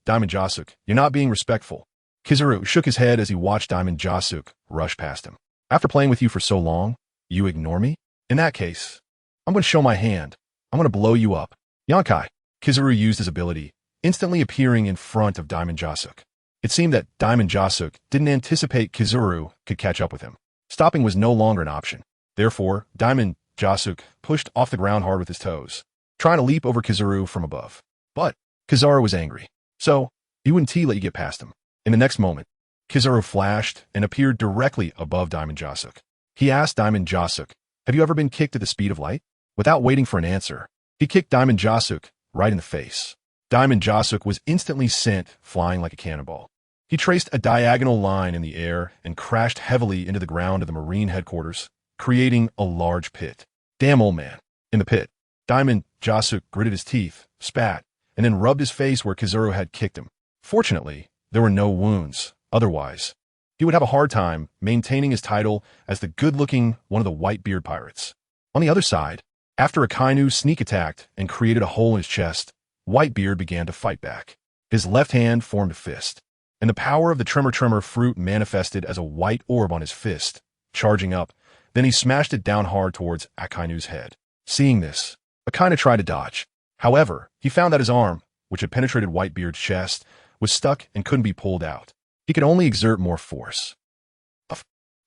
Diamond Jasuk, you're not being respectful. Kizaru shook his head as he watched Diamond Jasuk rush past him. After playing with you for so long, you ignore me? In that case, I'm going to show my hand. I'm going to blow you up. Yankai. Kizaru used his ability, instantly appearing in front of Diamond Jasuk. It seemed that Diamond Jasuk didn't anticipate Kizaru could catch up with him. Stopping was no longer an option. Therefore, Diamond Jasuk pushed off the ground hard with his toes, trying to leap over Kizaru from above. But Kizaru was angry, so he wouldn't let you get past him. In the next moment, Kizaru flashed and appeared directly above Diamond Jasuk. He asked Diamond Jasuk, have you ever been kicked at the speed of light? Without waiting for an answer, he kicked Diamond Jasuk right in the face. Diamond Jasuk was instantly sent flying like a cannonball. He traced a diagonal line in the air and crashed heavily into the ground of the Marine headquarters, creating a large pit. Damn, old man. In the pit, Diamond Jasuk gritted his teeth, spat, and then rubbed his face where Kizaru had kicked him. Fortunately, there were no wounds. Otherwise, he would have a hard time maintaining his title as the good-looking one of the Whitebeard pirates. On the other side, after Akainu sneak attacked and created a hole in his chest, Whitebeard began to fight back. His left hand formed a fist, and the power of the Tremor fruit manifested as a white orb on his fist, charging up. Then he smashed it down hard towards Akainu's head. Seeing this, Akainu tried to dodge. However, he found that his arm, which had penetrated Whitebeard's chest, was stuck and couldn't be pulled out. He could only exert more force.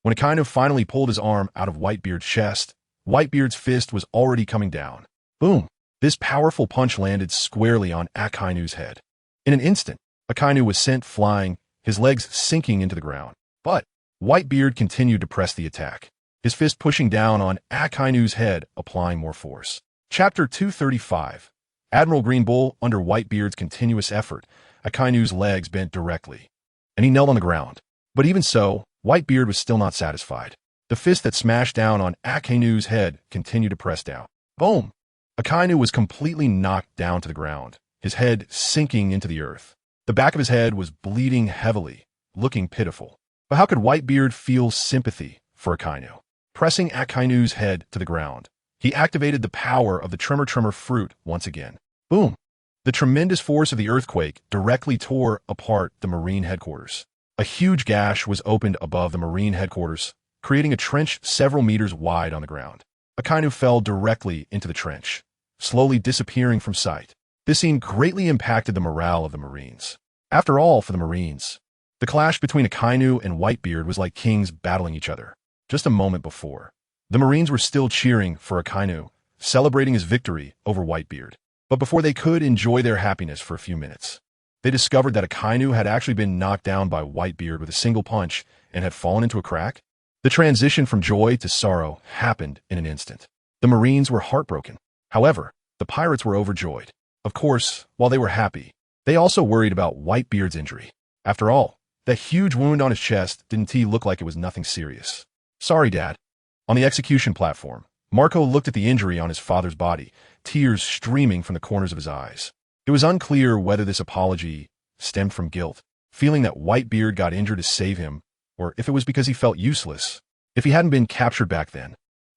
When Akainu finally pulled his arm out of Whitebeard's chest, Whitebeard's fist was already coming down. Boom! This powerful punch landed squarely on Akainu's head. In an instant, Akainu was sent flying, his legs sinking into the ground. But Whitebeard continued to press the attack, his fist pushing down on Akainu's head, applying more force. Chapter 235. Admiral Green Bull, under Whitebeard's continuous effort, Akainu's legs bent directly, and he knelt on the ground. But even so, Whitebeard was still not satisfied. The fist that smashed down on Akainu's head continued to press down. Boom! Akainu was completely knocked down to the ground, his head sinking into the earth. The back of his head was bleeding heavily, looking pitiful. But how could Whitebeard feel sympathy for Akainu? Pressing Akainu's head to the ground, he activated the power of the Tremor fruit once again. Boom! The tremendous force of the earthquake directly tore apart the Marine headquarters. A huge gash was opened above the Marine headquarters, creating a trench several meters wide on the ground. Akainu fell directly into the trench, slowly disappearing from sight. This scene greatly impacted the morale of the Marines. After all, for the Marines, the clash between Akainu and Whitebeard was like kings battling each other. Just a moment before, the Marines were still cheering for Akainu, celebrating his victory over Whitebeard. But before they could enjoy their happiness for a few minutes, they discovered that Akainu had actually been knocked down by Whitebeard with a single punch and had fallen into a crack. The transition from joy to sorrow happened in an instant. The Marines were heartbroken. However, the pirates were overjoyed. Of course, while they were happy, they also worried about Whitebeard's injury. After all, that huge wound on his chest didn't look like it was nothing serious. Sorry, Dad. On the execution platform, Marco looked at the injury on his father's body, tears streaming from the corners of his eyes. It was unclear whether this apology stemmed from guilt, feeling that Whitebeard got injured to save him, or if it was because he felt useless. If he hadn't been captured back then,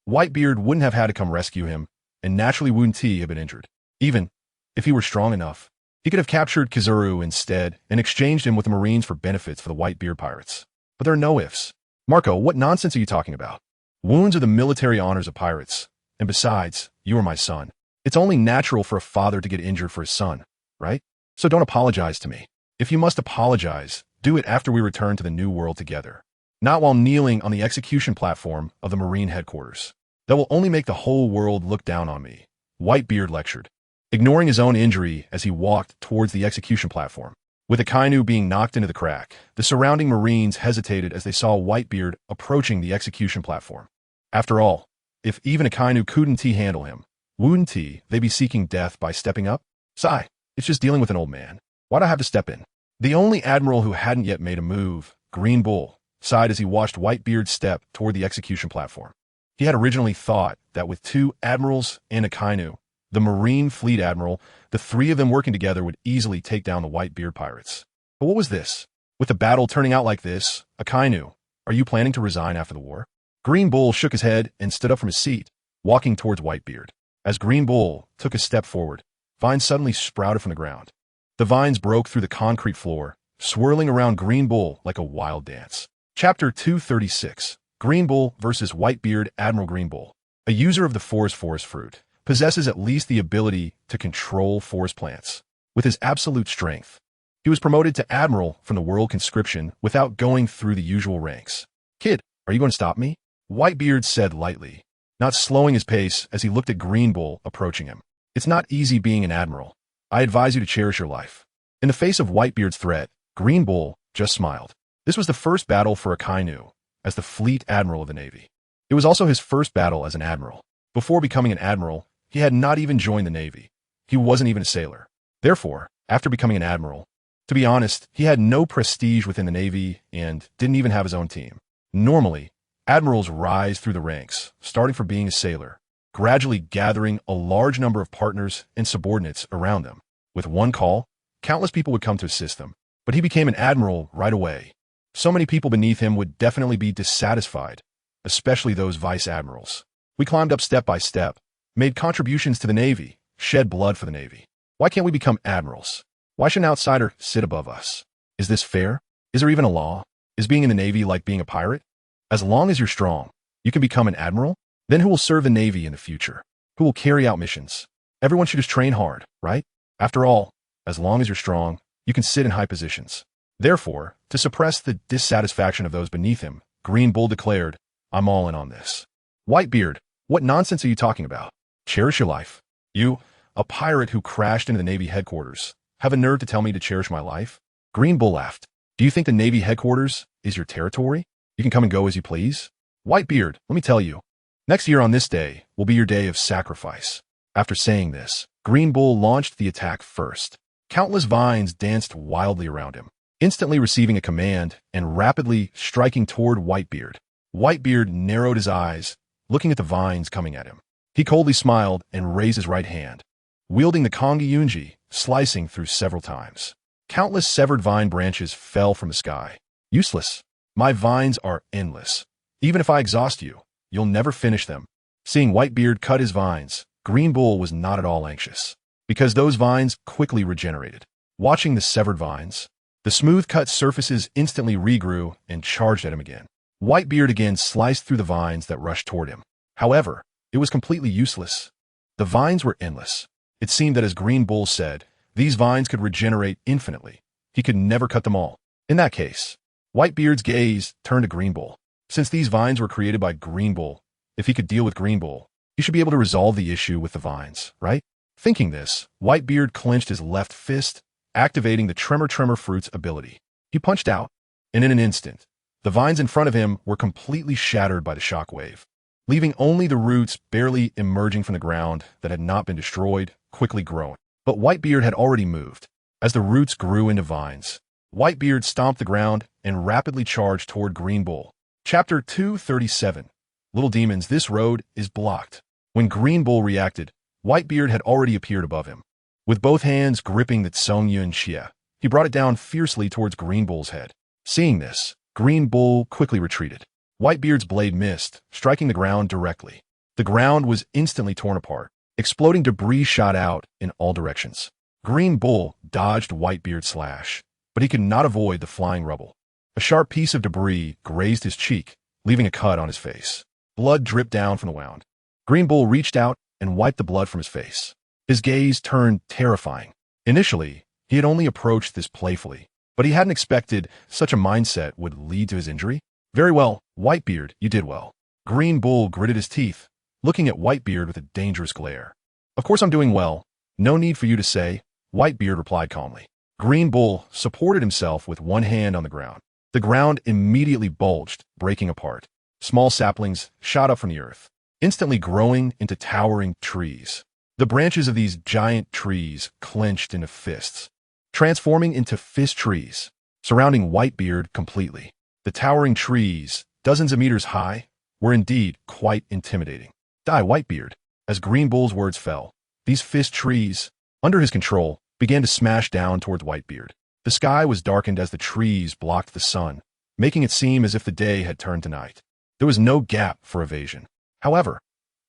Whitebeard wouldn't have had to come rescue him, and naturally wouldn't he have been injured. Even if he were strong enough, he could have captured Kizaru instead and exchanged him with the Marines for benefits for the Whitebeard pirates. But there are no ifs. Marco, what nonsense are you talking about? Wounds are the military honors of pirates. And besides, you are my son. It's only natural for a father to get injured for his son, right? So don't apologize to me. If you must apologize, do it after we return to the New World together, not while kneeling on the execution platform of the Marine headquarters. That will only make the whole world look down on me, Whitebeard lectured, ignoring his own injury as he walked towards the execution platform. With Akainu being knocked into the crack, the surrounding Marines hesitated as they saw Whitebeard approaching the execution platform. After all, if even Akainu couldn't handle him, wouldn't they be seeking death by stepping up? Sigh, it's just dealing with an old man. Why'd I have to step in? The only admiral who hadn't yet made a move, Green Bull, sighed as he watched Whitebeard step toward the execution platform. He had originally thought that with two admirals and Akainu, the Marine Fleet Admiral, the three of them working together would easily take down the Whitebeard pirates. But what was this? With the battle turning out like this, Akainu, are you planning to resign after the war? Green Bull shook his head and stood up from his seat, walking towards Whitebeard. As Green Bull took a step forward, vines suddenly sprouted from the ground. The vines broke through the concrete floor, swirling around Green Bull like a wild dance. Chapter 236. Green Bull versus Whitebeard. Admiral Green Bull, a user of the forest fruit, possesses at least the ability to control forest plants. With his absolute strength, he was promoted to Admiral from the World Conscription without going through the usual ranks. Kid, are you going to stop me? Whitebeard said lightly, not slowing his pace as he looked at Green Bull approaching him. It's not easy being an admiral. I advise you to cherish your life. In the face of Whitebeard's threat, Green Bull just smiled. This was the first battle for Akainu as the Fleet Admiral of the Navy. It was also his first battle as an admiral. Before becoming an admiral, he had not even joined the Navy. He wasn't even a sailor. Therefore, after becoming an admiral, to be honest, he had no prestige within the Navy and didn't even have his own team. Normally, admirals rise through the ranks, starting from being a sailor, gradually gathering a large number of partners and subordinates around them. With one call, countless people would come to assist them. But he became an admiral right away. So many people beneath him would definitely be dissatisfied, especially those vice admirals. We climbed up step by step, made contributions to the Navy, shed blood for the Navy. Why can't we become admirals? Why should an outsider sit above us? Is this fair? Is there even a law? Is being in the Navy like being a pirate? As long as you're strong, you can become an admiral? Then who will serve the Navy in the future? Who will carry out missions? Everyone should just train hard, right? After all, as long as you're strong, you can sit in high positions. Therefore, to suppress the dissatisfaction of those beneath him, Green Bull declared, I'm all in on this. Whitebeard, what nonsense are you talking about? Cherish your life. You, a pirate who crashed into the Navy headquarters, have a nerve to tell me to cherish my life? Green Bull laughed. Do you think the Navy headquarters is your territory? You can come and go as you please. Whitebeard, let me tell you, next year on this day will be your day of sacrifice. After saying this, Green Bull launched the attack first. Countless vines danced wildly around him, instantly receiving a command and rapidly striking toward Whitebeard. Whitebeard narrowed his eyes, looking at the vines coming at him. He coldly smiled and raised his right hand, wielding the Kongi Yunji, slicing through several times. Countless severed vine branches fell from the sky. Useless. My vines are endless. Even if I exhaust you, you'll never finish them. Seeing Whitebeard cut his vines, Green Bull was not at all anxious, because those vines quickly regenerated. Watching the severed vines, the smooth-cut surfaces instantly regrew and charged at him again. Whitebeard again sliced through the vines that rushed toward him. However, it was completely useless. The vines were endless. It seemed that, as Green Bull said, these vines could regenerate infinitely. He could never cut them all. In that case, Whitebeard's gaze turned to Green Bull. Since these vines were created by Green Bull, if he could deal with Green Bull, he should be able to resolve the issue with the vines, right? Thinking this, Whitebeard clenched his left fist, activating the Tremor Fruit's ability. He punched out, and in an instant, the vines in front of him were completely shattered by the shockwave, leaving only the roots barely emerging from the ground that had not been destroyed, quickly growing. But Whitebeard had already moved. As the roots grew into vines, Whitebeard stomped the ground and rapidly charged toward Green Bull. Chapter 237. Little Demons, this road is blocked. When Green Bull reacted, Whitebeard had already appeared above him. With both hands gripping the Tsongyun Xia, he brought it down fiercely towards Green Bull's head. Seeing this, Green Bull quickly retreated. Whitebeard's blade missed, striking the ground directly. The ground was instantly torn apart. Exploding debris shot out in all directions. Green Bull dodged Whitebeard's slash, but he could not avoid the flying rubble. A sharp piece of debris grazed his cheek, leaving a cut on his face. Blood dripped down from the wound. Green Bull reached out and wiped the blood from his face. His gaze turned terrifying. Initially, he had only approached this playfully, but he hadn't expected such a mindset would lead to his injury. Very well, Whitebeard, you did well. Green Bull gritted his teeth, looking at Whitebeard with a dangerous glare. Of course I'm doing well. No need for you to say, Whitebeard replied calmly. Green Bull supported himself with one hand on the ground. The ground immediately bulged, breaking apart. Small saplings shot up from the earth, instantly growing into towering trees. The branches of these giant trees clenched into fists, transforming into fist trees, surrounding Whitebeard completely. The towering trees, dozens of meters high, were indeed quite intimidating. Die, Whitebeard. As Green Bull's words fell, these fist trees, under his control, began to smash down towards Whitebeard. The sky was darkened as the trees blocked the sun, making it seem as if the day had turned to night. There was no gap for evasion. However,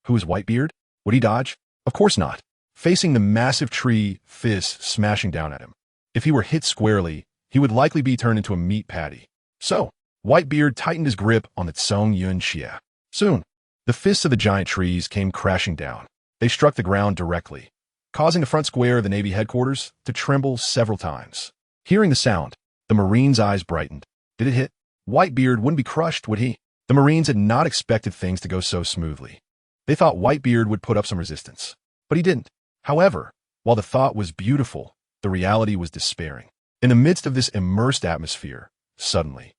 who was Whitebeard? Would he dodge? Of course not. Facing the massive tree fists smashing down at him, if he were hit squarely, he would likely be turned into a meat patty. So, Whitebeard tightened his grip on the Tsongyun Xia. Soon, the fists of the giant trees came crashing down. They struck the ground directly, causing the front square of the Navy headquarters to tremble several times. Hearing the sound, the Marine's eyes brightened. Did it hit? Whitebeard wouldn't be crushed, would he? The Marines had not expected things to go so smoothly. They thought Whitebeard would put up some resistance, but he didn't. However, while the thought was beautiful, the reality was despairing. In the midst of this immersed atmosphere, suddenly,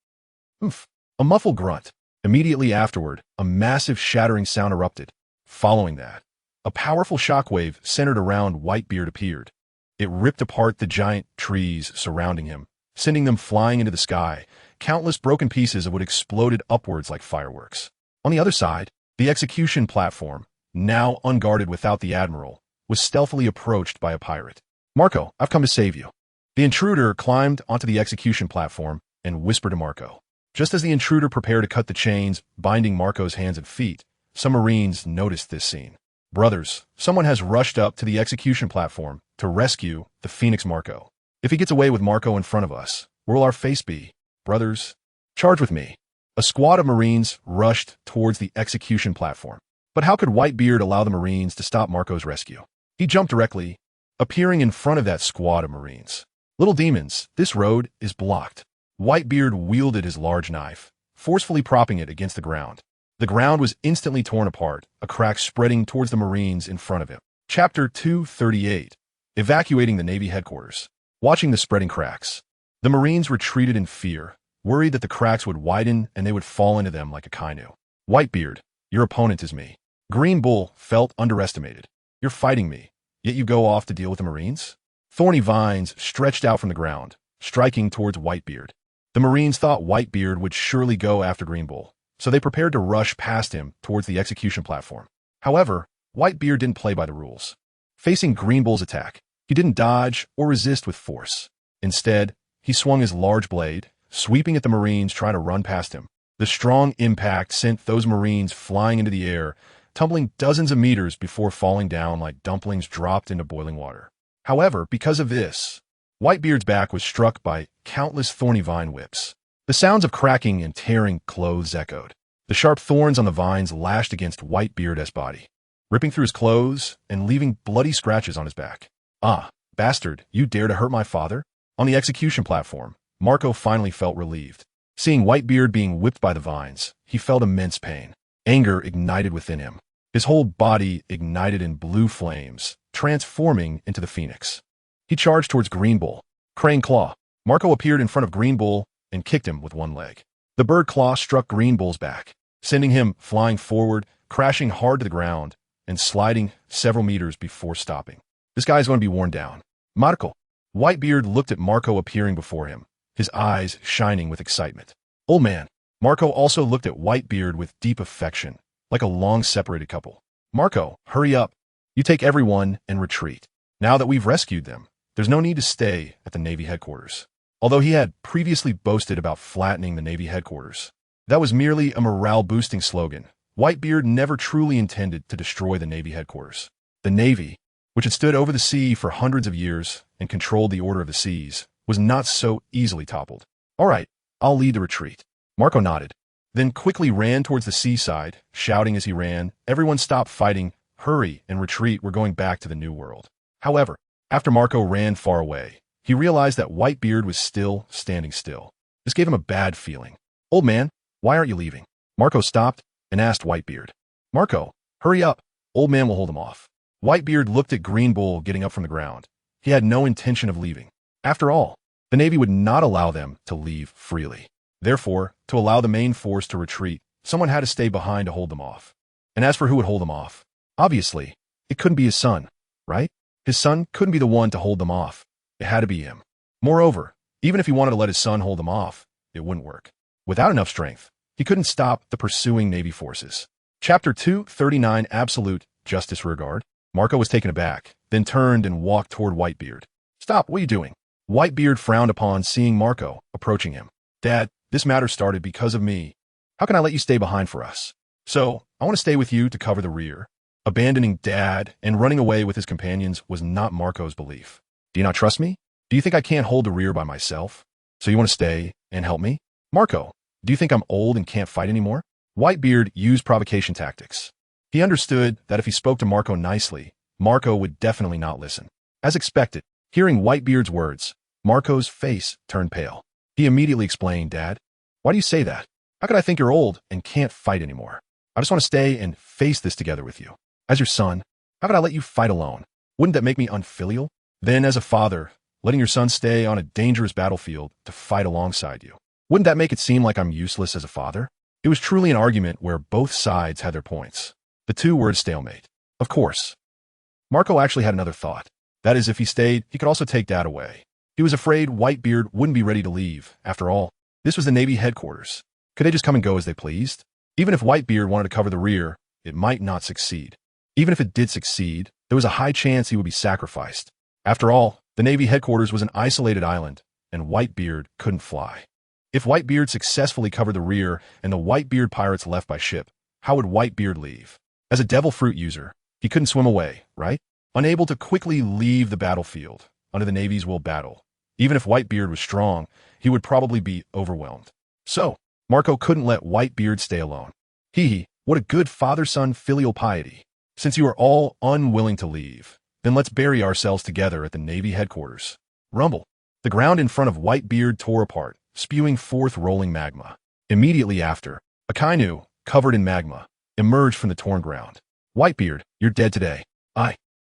oof, a muffled grunt. Immediately afterward, a massive shattering sound erupted. Following that, a powerful shockwave centered around Whitebeard appeared. It ripped apart the giant trees surrounding him, sending them flying into the sky. Countless broken pieces of wood exploded upwards like fireworks. On the other side, the execution platform, now unguarded without the admiral, was stealthily approached by a pirate. Marco, I've come to save you. The intruder climbed onto the execution platform and whispered to Marco. Just as the intruder prepared to cut the chains binding Marco's hands and feet, some Marines noticed this scene. Brothers, someone has rushed up to the execution platform to rescue the Phoenix Marco. If he gets away with Marco in front of us, where will our face be? Brothers, charge with me. A squad of Marines rushed towards the execution platform. But how could Whitebeard allow the Marines to stop Marco's rescue? He jumped directly, appearing in front of that squad of Marines. Little demons, this road is blocked. Whitebeard wielded his large knife, forcefully propping it against the ground. The ground was instantly torn apart, a crack spreading towards the Marines in front of him. Chapter 238. Evacuating the Navy headquarters. Watching the spreading cracks, the Marines retreated in fear, worried that the cracks would widen and they would fall into them like a Kainu. Whitebeard, your opponent is me. Green Bull felt underestimated. You're fighting me, yet you go off to deal with the Marines? Thorny vines stretched out from the ground, striking towards Whitebeard. The Marines thought Whitebeard would surely go after Green Bull, so they prepared to rush past him towards the execution platform. However, Whitebeard didn't play by the rules. Facing Green Bull's attack, he didn't dodge or resist with force. Instead, he swung his large blade, sweeping at the Marines trying to run past him. The strong impact sent those Marines flying into the air, tumbling dozens of meters before falling down like dumplings dropped into boiling water. However, because of this, Whitebeard's back was struck by countless thorny vine whips. The sounds of cracking and tearing clothes echoed. The sharp thorns on the vines lashed against Whitebeard's body, ripping through his clothes and leaving bloody scratches on his back. Ah, bastard, you dare to hurt my father? On the execution platform, Marco finally felt relieved. Seeing Whitebeard being whipped by the vines, he felt immense pain. Anger ignited within him. His whole body ignited in blue flames, transforming into the Phoenix. He charged towards Green Bull. Crane Claw. Marco appeared in front of Green Bull and kicked him with one leg. The bird claw struck Green Bull's back, sending him flying forward, crashing hard to the ground, and sliding several meters before stopping. This guy's going to be worn down. Marco. Whitebeard looked at Marco appearing before him, his eyes shining with excitement. Old man. Marco also looked at Whitebeard with deep affection, like a long-separated couple. Marco, hurry up. You take everyone and retreat. Now that we've rescued them, there's no need to stay at the Navy headquarters. Although he had previously boasted about flattening the Navy headquarters, that was merely a morale-boosting slogan. Whitebeard never truly intended to destroy the Navy headquarters. The Navy, which had stood over the sea for hundreds of years and controlled the order of the seas, was not so easily toppled. All right, I'll lead the retreat. Marco nodded, then quickly ran towards the seaside, shouting as he ran, everyone stop fighting, hurry and retreat, we're going back to the New World. However, after Marco ran far away, he realized that Whitebeard was still standing still. This gave him a bad feeling. Old man, why aren't you leaving? Marco stopped and asked Whitebeard. Marco, hurry up. Old man will hold him off. Whitebeard looked at Green Bull getting up from the ground. He had no intention of leaving. After all, the Navy would not allow them to leave freely. Therefore, to allow the main force to retreat, someone had to stay behind to hold them off. And as for who would hold them off, obviously, it couldn't be his son, right? His son couldn't be the one to hold them off. It had to be him. Moreover, even if he wanted to let his son hold them off, it wouldn't work. Without enough strength, he couldn't stop the pursuing Navy forces. Chapter 239 Absolute Justice Regard. Marco was taken aback, then turned and walked toward Whitebeard. Stop, what are you doing? Whitebeard frowned upon seeing Marco approaching him. Dad, this matter started because of me. How can I let you stay behind for us? So, I want to stay with you to cover the rear. Abandoning Dad and running away with his companions was not Marco's belief. Do you not trust me? Do you think I can't hold the rear by myself? So you want to stay and help me? Marco, do you think I'm old and can't fight anymore? Whitebeard used provocation tactics. He understood that if he spoke to Marco nicely, Marco would definitely not listen. As expected, hearing Whitebeard's words, Marco's face turned pale. He immediately explained, Dad, why do you say that? How could I think you're old and can't fight anymore? I just want to stay and face this together with you. As your son, how could I let you fight alone? Wouldn't that make me unfilial? Then, as a father, letting your son stay on a dangerous battlefield to fight alongside you. Wouldn't that make it seem like I'm useless as a father? It was truly an argument where both sides had their points. The two were at a stalemate. Of course. Marco actually had another thought. That is, if he stayed, he could also take Dad away. He was afraid Whitebeard wouldn't be ready to leave. After all, this was the Navy headquarters. Could they just come and go as they pleased? Even if Whitebeard wanted to cover the rear, it might not succeed. Even if it did succeed, there was a high chance he would be sacrificed. After all, the Navy headquarters was an isolated island, and Whitebeard couldn't fly. If Whitebeard successfully covered the rear and the Whitebeard pirates left by ship, how would Whitebeard leave? As a devil fruit user, he couldn't swim away, right? Unable to quickly leave the battlefield under the Navy's will battle. Even if Whitebeard was strong, he would probably be overwhelmed. So, Marco couldn't let Whitebeard stay alone. What a good father-son filial piety. Since you are all unwilling to leave, then let's bury ourselves together at the Navy headquarters. Rumble. The ground in front of Whitebeard tore apart, spewing forth rolling magma. Immediately after, a Kainu, covered in magma, emerged from the torn ground. Whitebeard, you're dead today.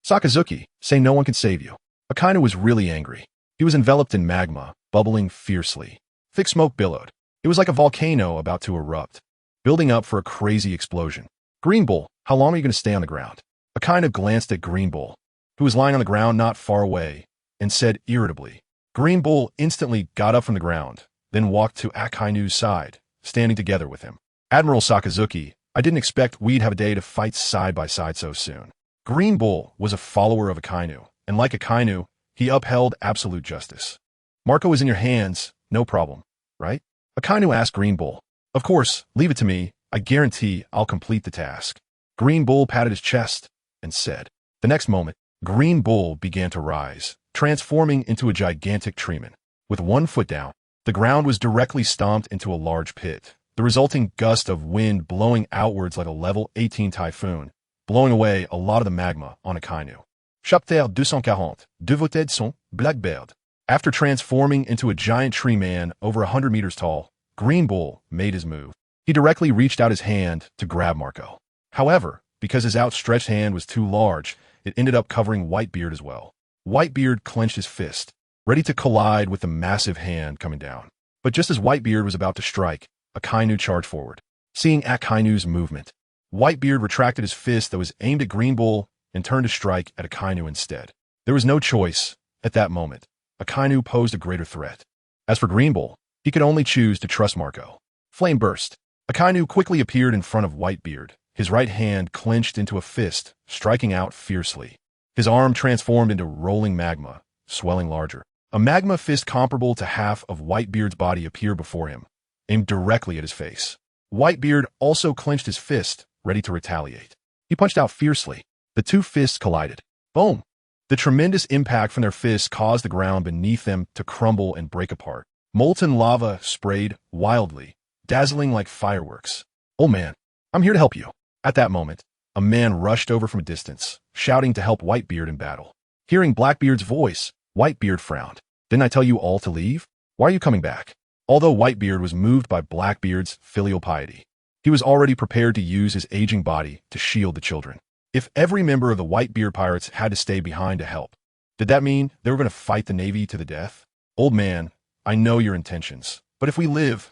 Sakazuki, say no one can save you. Akainu was really angry. He was enveloped in magma, bubbling fiercely. Thick smoke billowed. It was like a volcano about to erupt, building up for a crazy explosion. Green Bull, how long are you going to stay on the ground? Akainu glanced at Green Bull, who was lying on the ground not far away, and said irritably. Green Bull instantly got up from the ground, then walked to Akainu's side, standing together with him. Admiral Sakazuki, I didn't expect we'd have a day to fight side by side so soon. Green Bull was a follower of Akainu, and like Akainu, he upheld absolute justice. Marco is in your hands, no problem, right? Akainu asked Green Bull. Of course, leave it to me, I guarantee I'll complete the task. Green Bull patted his chest and said. The next moment, Green Bull began to rise, transforming into a gigantic treeman. With one foot down, the ground was directly stomped into a large pit, the resulting gust of wind blowing outwards like a level 18 typhoon, blowing away a lot of the magma on Akainu. Chapter 240, de voted son, Blackbeard. After transforming into a giant tree man over 100 meters tall, Green Bull made his move. He directly reached out his hand to grab Marco. However, because his outstretched hand was too large, it ended up covering Whitebeard as well. Whitebeard clenched his fist, ready to collide with the massive hand coming down. But just as Whitebeard was about to strike, Akainu charged forward. Seeing Akainu's movement, Whitebeard retracted his fist that was aimed at Green Bull and turned to strike at Akainu instead. There was no choice at that moment. Akainu posed a greater threat. As for Green Bull, he could only choose to trust Marco. Flame burst. Akainu quickly appeared in front of Whitebeard, his right hand clenched into a fist, striking out fiercely. His arm transformed into rolling magma, swelling larger. A magma fist comparable to half of Whitebeard's body appeared before him, aimed directly at his face. Whitebeard also clenched his fist, ready to retaliate. He punched out fiercely. The two fists collided. Boom! The tremendous impact from their fists caused the ground beneath them to crumble and break apart. Molten lava sprayed wildly, dazzling like fireworks. Oh man, I'm here to help you. At that moment, a man rushed over from a distance, shouting to help Whitebeard in battle. Hearing Blackbeard's voice, Whitebeard frowned. Didn't I tell you all to leave? Why are you coming back? Although Whitebeard was moved by Blackbeard's filial piety, he was already prepared to use his aging body to shield the children. If every member of the Whitebeard pirates had to stay behind to help, did that mean they were going to fight the Navy to the death? Old man, I know your intentions, but if we live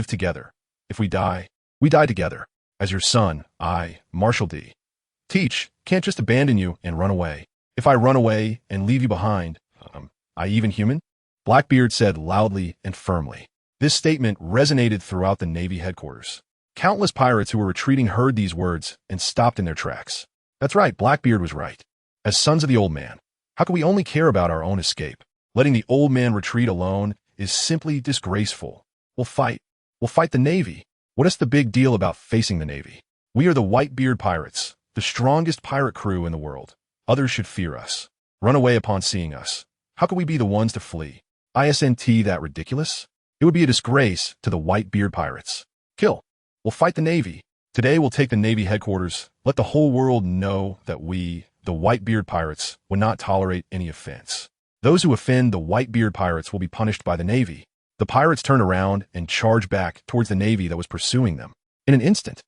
together. If we die together. As your son, I, Marshal D. Teach, can't just abandon you and run away. If I run away and leave you behind, I even human? Blackbeard said loudly and firmly. This statement resonated throughout the Navy headquarters. Countless pirates who were retreating heard these words and stopped in their tracks. That's right, Blackbeard was right. As sons of the old man, how can we only care about our own escape? Letting the old man retreat alone is simply disgraceful. We'll fight the Navy. What is the big deal about facing the Navy? We are the Whitebeard pirates, the strongest pirate crew in the world. Others should fear us, run away upon seeing us. How could we be the ones to flee? Isn't that ridiculous? It would be a disgrace to the Whitebeard pirates. Kill. We'll fight the Navy. Today we'll take the Navy headquarters. Let the whole world know that we, the Whitebeard pirates, would not tolerate any offense. Those who offend the Whitebeard pirates will be punished by the Navy. The pirates turned around and charged back towards the Navy that was pursuing them. In an instant,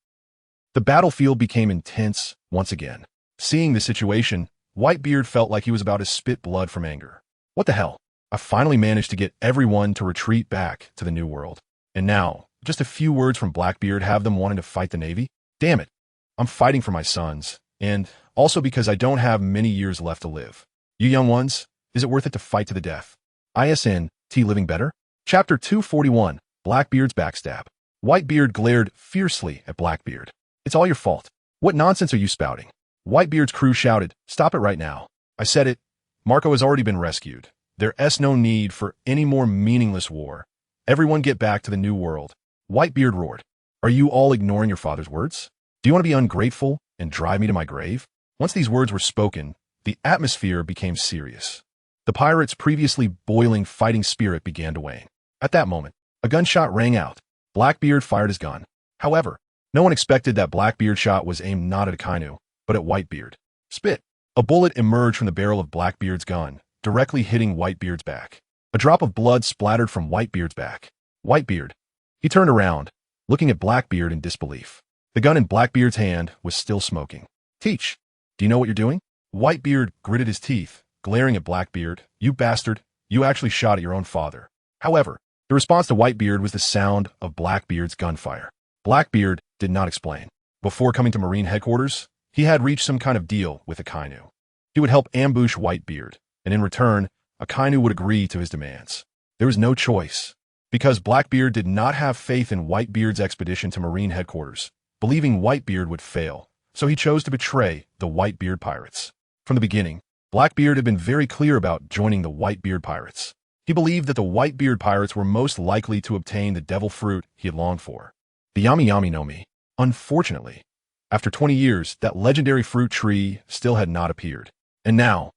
the battlefield became intense once again. Seeing the situation, Whitebeard felt like he was about to spit blood from anger. What the hell? I finally managed to get everyone to retreat back to the New World. And now, just a few words from Blackbeard have them wanting to fight the Navy? Damn it. I'm fighting for my sons, and also because I don't have many years left to live. You young ones, is it worth it to fight to the death? ISNT living better? Chapter 241, Blackbeard's Backstab. Whitebeard glared fiercely at Blackbeard. It's all your fault. What nonsense are you spouting? Whitebeard's crew shouted, stop it right now. I said it. Marco has already been rescued. There's no need for any more meaningless war. Everyone get back to the New World. Whitebeard roared. Are you all ignoring your father's words? Do you want to be ungrateful and drive me to my grave? Once these words were spoken, the atmosphere became serious. The pirates' previously boiling fighting spirit began to wane. At that moment, a gunshot rang out. Blackbeard fired his gun. However, no one expected that Blackbeard's shot was aimed not at Akainu, but at Whitebeard. Spit. A bullet emerged from the barrel of Blackbeard's gun, directly hitting Whitebeard's back. A drop of blood splattered from Whitebeard's back. Whitebeard. He turned around, looking at Blackbeard in disbelief. The gun in Blackbeard's hand was still smoking. Teach, do you know what you're doing? Whitebeard gritted his teeth, glaring at Blackbeard. You bastard, you actually shot at your own father. However, The response to Whitebeard was the sound of Blackbeard's gunfire. Blackbeard did not explain. Before coming to Marine headquarters, he had reached some kind of deal with Akainu. He would help ambush Whitebeard, and in return, Akainu would agree to his demands. There was no choice, because Blackbeard did not have faith in Whitebeard's expedition to Marine headquarters, believing Whitebeard would fail, so he chose to betray the Whitebeard pirates. From the beginning, Blackbeard had been very clear about joining the Whitebeard pirates. He believed that the Whitebeard pirates were most likely to obtain the devil fruit he had longed for, the Yami Yami no Mi. Unfortunately, after 20 years, that legendary fruit tree still had not appeared. And now,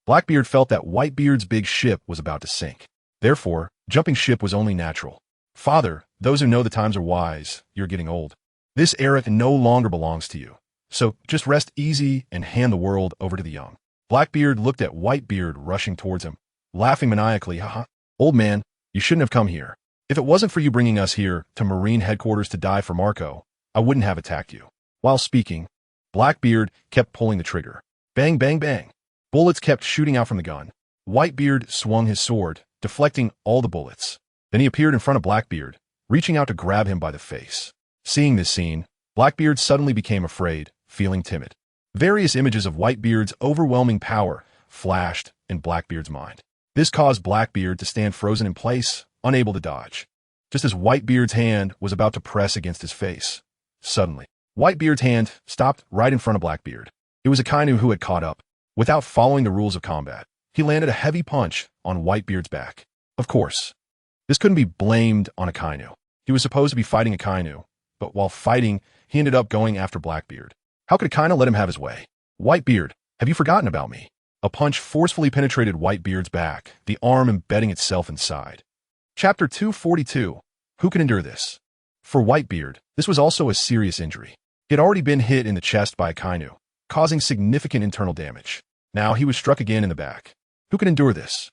Blackbeard felt that Whitebeard's big ship was about to sink. Therefore, jumping ship was only natural. Father, those who know the times are wise, you're getting old. This era no longer belongs to you. So just rest easy and hand the world over to the young. Blackbeard looked at Whitebeard rushing towards him, laughing maniacally. Haha, old man, you shouldn't have come here. If it wasn't for you bringing us here to Marine headquarters to die for Marco, I wouldn't have attacked you. While speaking, Blackbeard kept pulling the trigger. Bang, bang, bang. Bullets kept shooting out from the gun. Whitebeard swung his sword, deflecting all the bullets. Then he appeared in front of Blackbeard, reaching out to grab him by the face. Seeing this scene, Blackbeard suddenly became afraid, feeling timid. Various images of Whitebeard's overwhelming power flashed in Blackbeard's mind. This caused Blackbeard to stand frozen in place, unable to dodge. Just as Whitebeard's hand was about to press against his face, suddenly, Whitebeard's hand stopped right in front of Blackbeard. It was Akainu who had caught up. Without following the rules of combat, he landed a heavy punch on Whitebeard's back. Of course, this couldn't be blamed on Akainu. He was supposed to be fighting Akainu, but while fighting, he ended up going after Blackbeard. How could Akainu let him have his way? Whitebeard, have you forgotten about me? A punch forcefully penetrated Whitebeard's back, the arm embedding itself inside. Chapter 242. Who can endure this? For Whitebeard, this was also a serious injury. He had already been hit in the chest by Akainu, causing significant internal damage. Now he was struck again in the back. Who can endure this?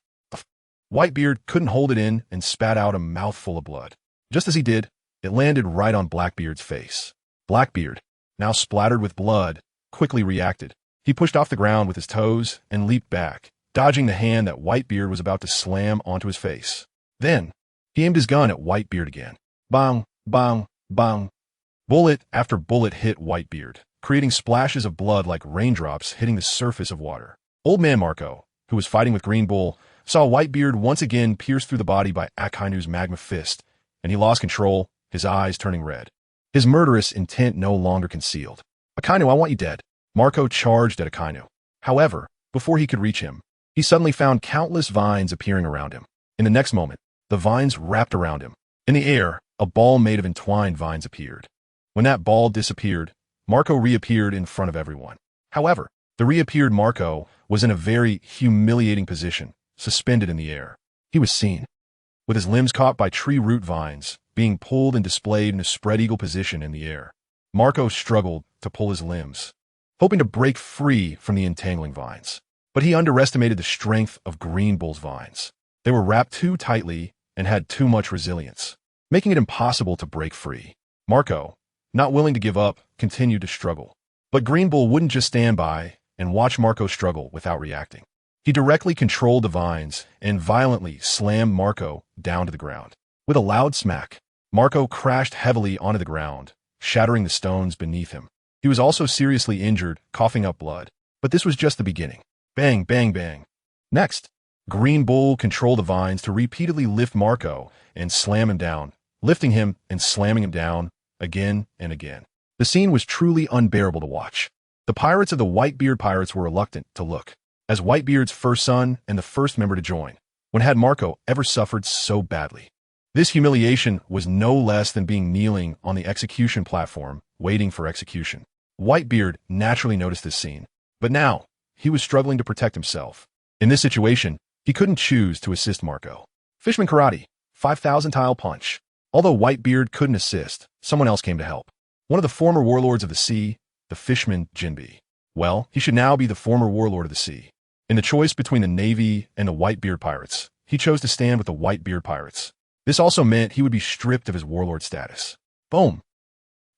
Whitebeard couldn't hold it in and spat out a mouthful of blood. Just as he did, it landed right on Blackbeard's face. Blackbeard, now splattered with blood, quickly reacted. He pushed off the ground with his toes and leaped back, dodging the hand that Whitebeard was about to slam onto his face. Then, he aimed his gun at Whitebeard again. Bang, bang, bang. Bullet after bullet hit Whitebeard, creating splashes of blood like raindrops hitting the surface of water. Old Man Marco, who was fighting with Green Bull, saw Whitebeard once again pierced through the body by Akainu's magma fist, and he lost control, his eyes turning red. His murderous intent no longer concealed. Akainu, I want you dead. Marco charged at Akainu. However, before he could reach him, he suddenly found countless vines appearing around him. In the next moment, the vines wrapped around him. In the air, a ball made of entwined vines appeared. When that ball disappeared, Marco reappeared in front of everyone. However, the reappeared Marco was in a very humiliating position, suspended in the air. He was seen, with his limbs caught by tree root vines, being pulled and displayed in a spread eagle position in the air. Marco struggled to pull his limbs, hoping to break free from the entangling vines. But he underestimated the strength of Green Bull's vines. They were wrapped too tightly and had too much resilience, making it impossible to break free. Marco, not willing to give up, continued to struggle. But Green Bull wouldn't just stand by and watch Marco struggle without reacting. He directly controlled the vines and violently slammed Marco down to the ground. With a loud smack, Marco crashed heavily onto the ground, shattering the stones beneath him. He was also seriously injured, coughing up blood. But this was just the beginning. Bang, bang, bang. Next, Green Bull controlled the vines to repeatedly lift Marco and slam him down, lifting him and slamming him down again and again. The scene was truly unbearable to watch. The pirates of the Whitebeard pirates were reluctant to look, as Whitebeard's first son and the first member to join. When had Marco ever suffered so badly? This humiliation was no less than being kneeling on the execution platform, waiting for execution. Whitebeard naturally noticed this scene, but now he was struggling to protect himself. In this situation, he couldn't choose to assist Marco. Fishman Karate, 5,000 tile punch. Although Whitebeard couldn't assist, someone else came to help. One of the former warlords of the sea, the Fishman Jinbe. Well, he should now be the former warlord of the sea. In the choice between the Navy and the Whitebeard pirates, he chose to stand with the Whitebeard pirates. This also meant he would be stripped of his warlord status. Boom!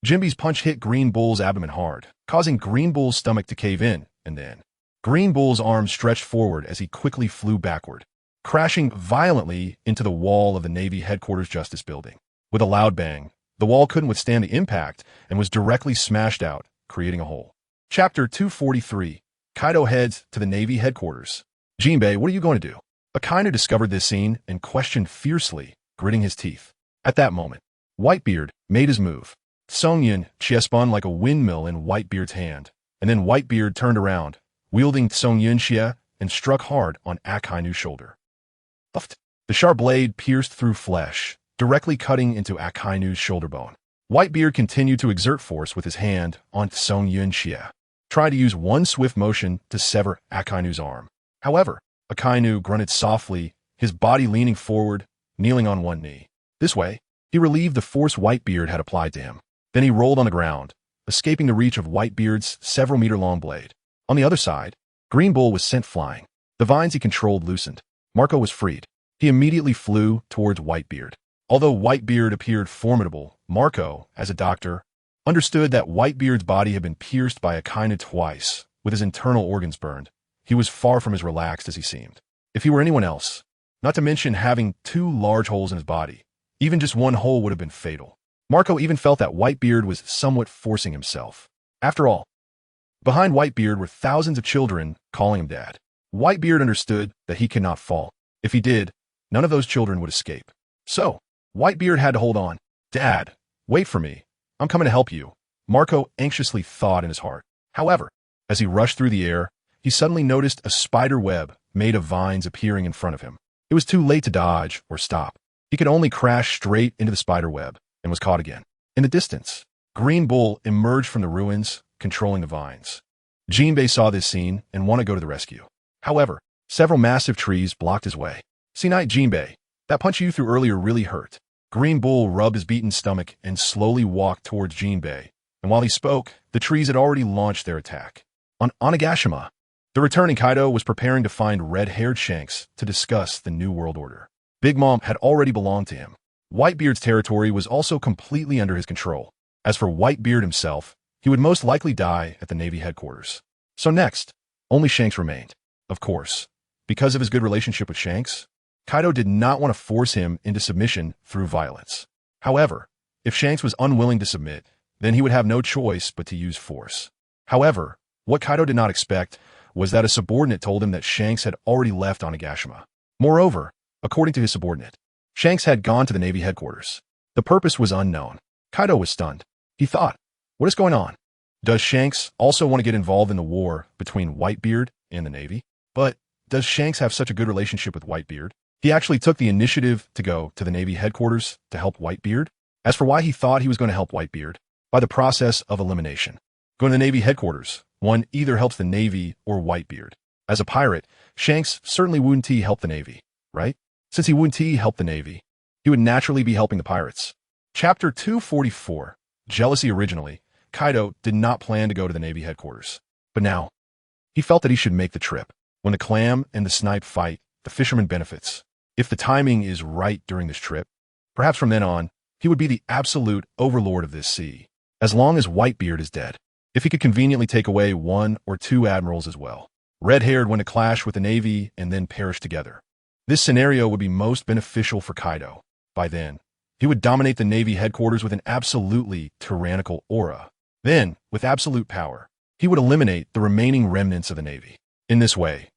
Jinbe's punch hit Green Bull's abdomen hard, causing Green Bull's stomach to cave in, and then Green Bull's arm stretched forward as he quickly flew backward, crashing violently into the wall of the Navy Headquarters Justice Building. With a loud bang, the wall couldn't withstand the impact and was directly smashed out, creating a hole. Chapter 243. Kaido heads to the Navy Headquarters. Jinbei, what are you going to do? Akainu discovered this scene and questioned fiercely, gritting his teeth. At that moment, Whitebeard made his move. Songyun Chia spun like a windmill in Whitebeard's hand, and then Whitebeard turned around, wielding Songyun Chia, and struck hard on Akainu's shoulder. The sharp blade pierced through flesh, directly cutting into Akainu's shoulder bone. Whitebeard continued to exert force with his hand on Songyun Chia, trying to use one swift motion to sever Akainu's arm. However, Akainu grunted softly, his body leaning forward, kneeling on one knee. This way, he relieved the force Whitebeard had applied to him. Then he rolled on the ground, escaping the reach of Whitebeard's several-meter-long blade. On the other side, Green Bull was sent flying. The vines he controlled loosened. Marco was freed. He immediately flew towards Whitebeard. Although Whitebeard appeared formidable, Marco, as a doctor, understood that Whitebeard's body had been pierced by Akainu twice, with his internal organs burned. He was far from as relaxed as he seemed. If he were anyone else, not to mention having 2 large holes in his body, even just one hole would have been fatal. Marco even felt that Whitebeard was somewhat forcing himself. After all, behind Whitebeard were thousands of children calling him dad. Whitebeard understood that he could not fall. If he did, none of those children would escape. So, Whitebeard had to hold on. Dad, wait for me. I'm coming to help you, Marco anxiously thought in his heart. However, as he rushed through the air, he suddenly noticed a spider web made of vines appearing in front of him. It was too late to dodge or stop. He could only crash straight into the spider web and was caught again. In the distance, Green Bull emerged from the ruins, controlling the vines. Jinbei saw this scene and wanted to go to the rescue. However, several massive trees blocked his way. "See night, Jinbei. That punch you threw earlier really hurt." Green Bull rubbed his beaten stomach and slowly walked towards Jinbei, and while he spoke, the trees had already launched their attack. On Onigashima, the returning Kaido was preparing to find red-haired Shanks to discuss the New World Order. Big Mom had already belonged to him. Whitebeard's territory was also completely under his control. As for Whitebeard himself, he would most likely die at the Navy headquarters. So next, only Shanks remained. Of course, because of his good relationship with Shanks, Kaido did not want to force him into submission through violence. However, if Shanks was unwilling to submit, then he would have no choice but to use force. However, what Kaido did not expect was that a subordinate told him that Shanks had already left Onigashima. Moreover, according to his subordinate, Shanks had gone to the Navy headquarters. The purpose was unknown. Kaido was stunned. He thought, what is going on? Does Shanks also want to get involved in the war between Whitebeard and the Navy? But does Shanks have such a good relationship with Whitebeard? He actually took the initiative to go to the Navy headquarters to help Whitebeard. As for why he thought he was going to help Whitebeard, by the process of elimination. Going to the Navy headquarters, one either helps the Navy or Whitebeard. As a pirate, Shanks certainly wouldn't help the Navy, right? Since he wouldn't help the Navy, he would naturally be helping the pirates. Chapter 244. Jealousy. Originally, Kaido did not plan to go to the Navy headquarters. But now, he felt that he should make the trip. When the clam and the snipe fight, the fisherman benefits. If the timing is right during this trip, perhaps from then on, he would be the absolute overlord of this sea. As long as Whitebeard is dead. If he could conveniently take away 1 or 2 admirals as well. Red-haired when to clash with the Navy and then perish together. This scenario would be most beneficial for Kaido. By then, he would dominate the Navy headquarters with an absolutely tyrannical aura. Then, with absolute power, he would eliminate the remaining remnants of the Navy. In this way,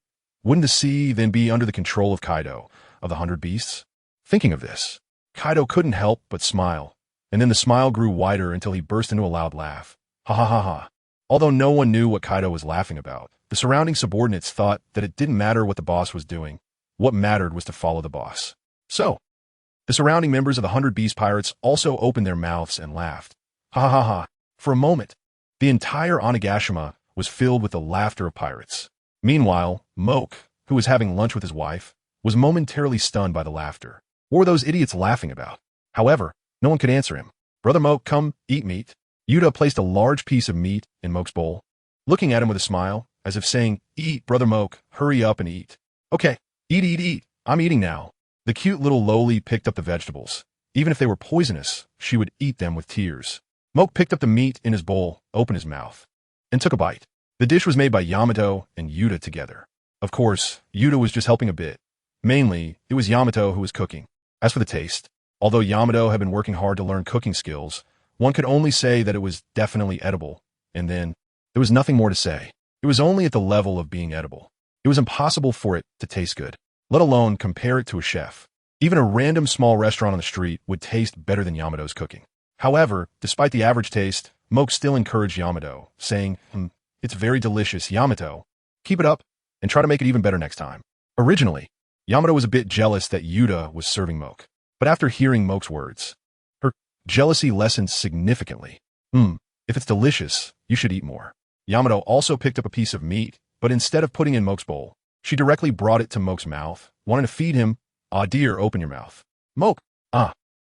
wouldn't the sea then be under the control of Kaido, of the 100 Beasts? Thinking of this, Kaido couldn't help but smile, and then the smile grew wider until he burst into a loud laugh. Ha ha ha ha. Although no one knew what Kaido was laughing about, the surrounding subordinates thought that it didn't matter what the boss was doing. What mattered was to follow the boss. So, the surrounding members of the 100 Beast Pirates also opened their mouths and laughed. Ha ha ha ha. For a moment, the entire Onigashima was filled with the laughter of pirates. Meanwhile, Moke, who was having lunch with his wife, was momentarily stunned by the laughter. What were those idiots laughing about? However, no one could answer him. Brother Moke, come, eat meat. Yuta placed a large piece of meat in Moke's bowl, looking at him with a smile, as if saying, eat, Brother Moke, hurry up and eat. Okay, eat, I'm eating now. The cute little lowly picked up the vegetables. Even if they were poisonous, she would eat them with tears. Moke picked up the meat in his bowl, opened his mouth, and took a bite. The dish was made by Yamato and Yuta together. Of course, Yuta was just helping a bit. Mainly, it was Yamato who was cooking. As for the taste, although Yamato had been working hard to learn cooking skills, one could only say that it was definitely edible, and then there was nothing more to say. It was only at the level of being edible. It was impossible for it to taste good, let alone compare it to a chef. Even a random small restaurant on the street would taste better than Yamato's cooking. However, despite the average taste, Moke still encouraged Yamato, saying, "It's very delicious, Yamato. Keep it up, and try to make it even better next time." Originally, Yamato was a bit jealous that Yuta was serving Moke, but after hearing Moke's words, her jealousy lessened significantly. If it's delicious, you should eat more." Yamato also picked up a piece of meat, but instead of putting in Moke's bowl, she directly brought it to Moke's mouth, wanting to feed him. "Ah, dear, open your mouth." Moke,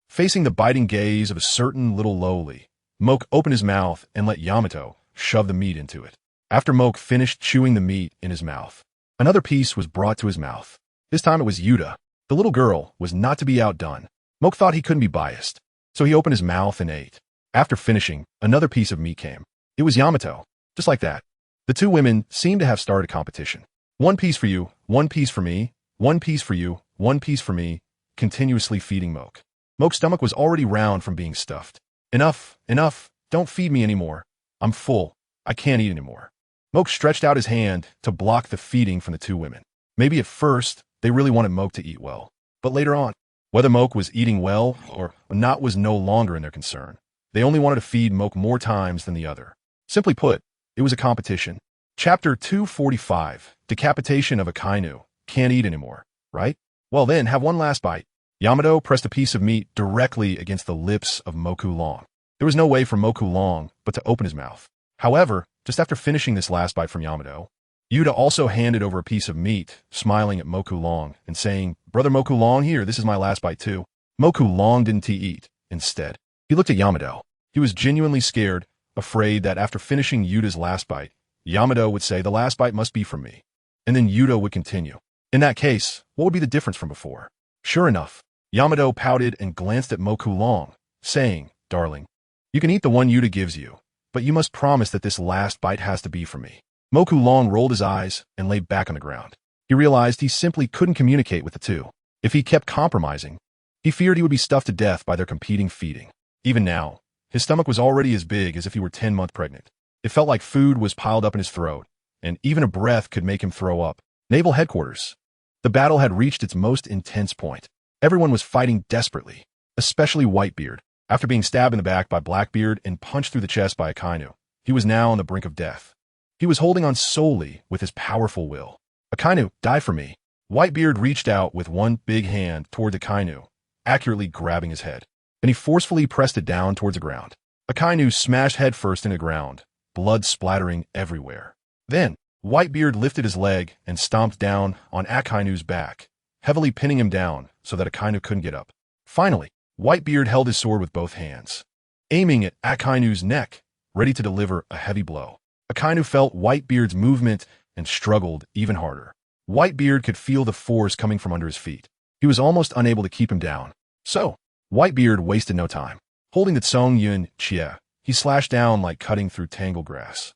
Facing the biting gaze of a certain little lowly, Moke opened his mouth and let Yamato shove the meat into it. After Moke finished chewing the meat in his mouth, another piece was brought to his mouth. This time it was Yuta. The little girl was not to be outdone. Moke thought he couldn't be biased, so he opened his mouth and ate. After finishing, another piece of meat came. It was Yamato. Just like that, the two women seemed to have started a competition. "One piece for you, one piece for me, one piece for you, one piece for me," continuously feeding Moke. Moke's stomach was already round from being stuffed. "Enough, enough, don't feed me anymore. I'm full. I can't eat anymore." Moke stretched out his hand to block the feeding from the two women. Maybe at first, they really wanted Moke to eat well. But later on, whether Moke was eating well or not was no longer in their concern. They only wanted to feed Moke more times than the other. Simply put, it was a competition. Chapter 245, Decapitation of a Kainu. Can't eat anymore, right? Well then, have one last bite. Yamato pressed a piece of meat directly against the lips of Moku Long. There was no way for Moku Long but to open his mouth. However, just after finishing this last bite from Yamato, Yuta also handed over a piece of meat, smiling at Moku Long and saying, "Brother Moku Long, here, this is my last bite too." Moku Long didn't eat. Instead, he looked at Yamato. He was genuinely scared, afraid that after finishing Yuta's last bite, Yamato would say, "The last bite must be from me." And then Yuta would continue. In that case, what would be the difference from before? Sure enough, Yamato pouted and glanced at Moku Long, saying, "Darling, you can eat the one Yuta gives you, but you must promise that this last bite has to be from me." Moku Long rolled his eyes and lay back on the ground. He realized he simply couldn't communicate with the two. If he kept compromising, he feared he would be stuffed to death by their competing feeding. Even now, his stomach was already as big as if he were 10 months pregnant. It felt like food was piled up in his throat, and even a breath could make him throw up. Naval headquarters. The battle had reached its most intense point. Everyone was fighting desperately, especially Whitebeard. After being stabbed in the back by Blackbeard and punched through the chest by a Kainu, he was now on the brink of death. He was holding on solely with his powerful will. "Akainu, die for me." Whitebeard reached out with one big hand toward the Kainu, accurately grabbing his head, and he forcefully pressed it down towards the ground. Akainu smashed headfirst into the ground, blood splattering everywhere. Then, Whitebeard lifted his leg and stomped down on Akainu's back, heavily pinning him down so that Akainu couldn't get up. Finally, Whitebeard held his sword with both hands, aiming at Akainu's neck, ready to deliver a heavy blow. Akainu felt Whitebeard's movement and struggled even harder. Whitebeard could feel the force coming from under his feet. He was almost unable to keep him down. So, Whitebeard wasted no time. Holding the Tsong Yun Chia, he slashed down like cutting through tangled grass.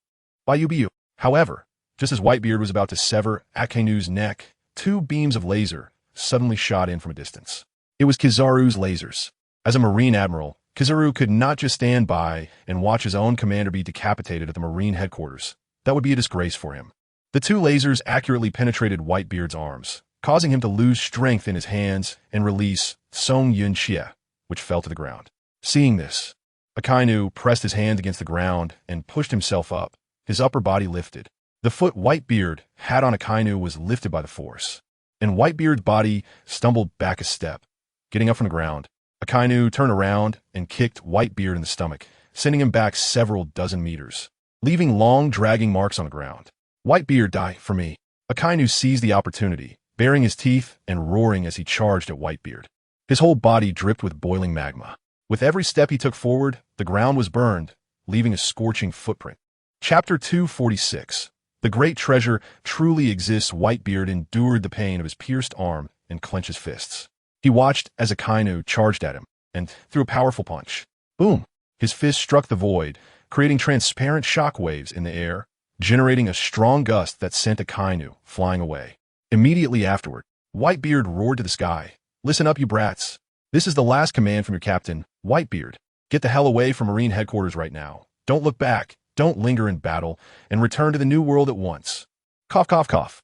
Bayubiu. However, just as Whitebeard was about to sever Akainu's neck, two beams of laser suddenly shot in from a distance. It was Kizaru's lasers. As a Marine admiral, Kizaru could not just stand by and watch his own commander be decapitated at the Marine headquarters. That would be a disgrace for him. The two lasers accurately penetrated Whitebeard's arms, causing him to lose strength in his hands and release Song Yun Xie, which fell to the ground. Seeing this, Akainu pressed his hand against the ground and pushed himself up. His upper body lifted. The foot Whitebeard had on Akainu was lifted by the force, and Whitebeard's body stumbled back a step. Getting up from the ground, Akainu turned around and kicked Whitebeard in the stomach, sending him back several dozen meters, leaving long dragging marks on the ground. "Whitebeard, die for me." Akainu seized the opportunity, baring his teeth and roaring as he charged at Whitebeard. His whole body dripped with boiling magma. With every step he took forward, the ground was burned, leaving a scorching footprint. Chapter 246. The great treasure truly exists. Whitebeard endured the pain of his pierced arm and clenched his fists. He watched as Akainu charged at him and threw a powerful punch. Boom! His fist struck the void, creating transparent shock waves in the air, generating a strong gust that sent Akainu flying away. Immediately afterward, Whitebeard roared to the sky. Listen up, you brats. This is the last command from your captain, Whitebeard. Get the hell away from Marine headquarters right now. Don't look back, don't linger in battle, and return to the New World at once. Cough, cough, cough.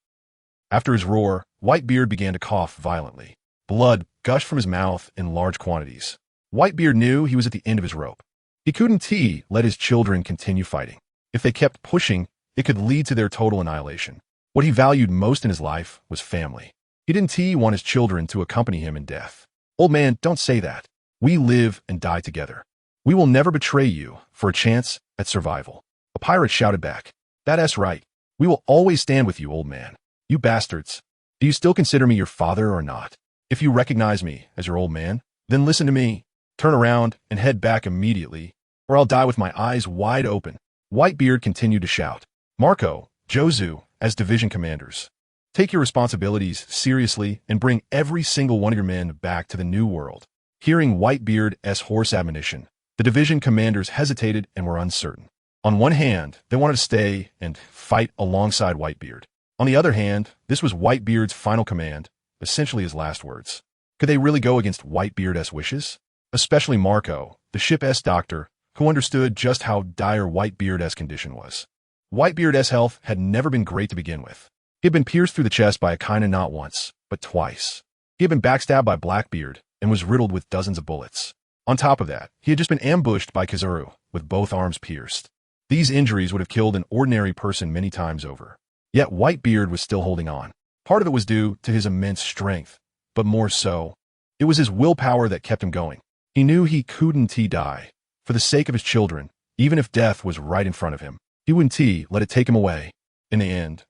After his roar, Whitebeard began to cough violently. Blood gushed from his mouth in large quantities. Whitebeard knew he was at the end of his rope. He couldn't let his children continue fighting. If they kept pushing, it could lead to their total annihilation. What he valued most in his life was family. He didn't want his children to accompany him in death. Old man, don't say that. We live and die together. We will never betray you for a chance at survival. A pirate shouted back. That's right. We will always stand with you, old man. You bastards. Do you still consider me your father or not? If you recognize me as your old man, then listen to me. Turn around and head back immediately, or I'll die with my eyes wide open. Whitebeard continued to shout. Marco, Jozu, as division commanders, take your responsibilities seriously and bring every single one of your men back to the New World. Hearing Whitebeard's hoarse admonition, the division commanders hesitated and were uncertain. On one hand, they wanted to stay and fight alongside Whitebeard. On the other hand, this was Whitebeard's final command, essentially his last words. Could they really go against Whitebeard's wishes? Especially Marco, the ship's doctor, who understood just how dire Whitebeard's condition was. Whitebeard's health had never been great to begin with. He had been pierced through the chest by a Kaido not once, but twice. He had been backstabbed by Blackbeard and was riddled with dozens of bullets. On top of that, he had just been ambushed by Kazuru, with both arms pierced. These injuries would have killed an ordinary person many times over. Yet Whitebeard was still holding on. Part of it was due to his immense strength, but more so, it was his willpower that kept him going. He knew he couldn't die. For the sake of his children, even if death was right in front of him, he wouldn't let it take him away. In the end,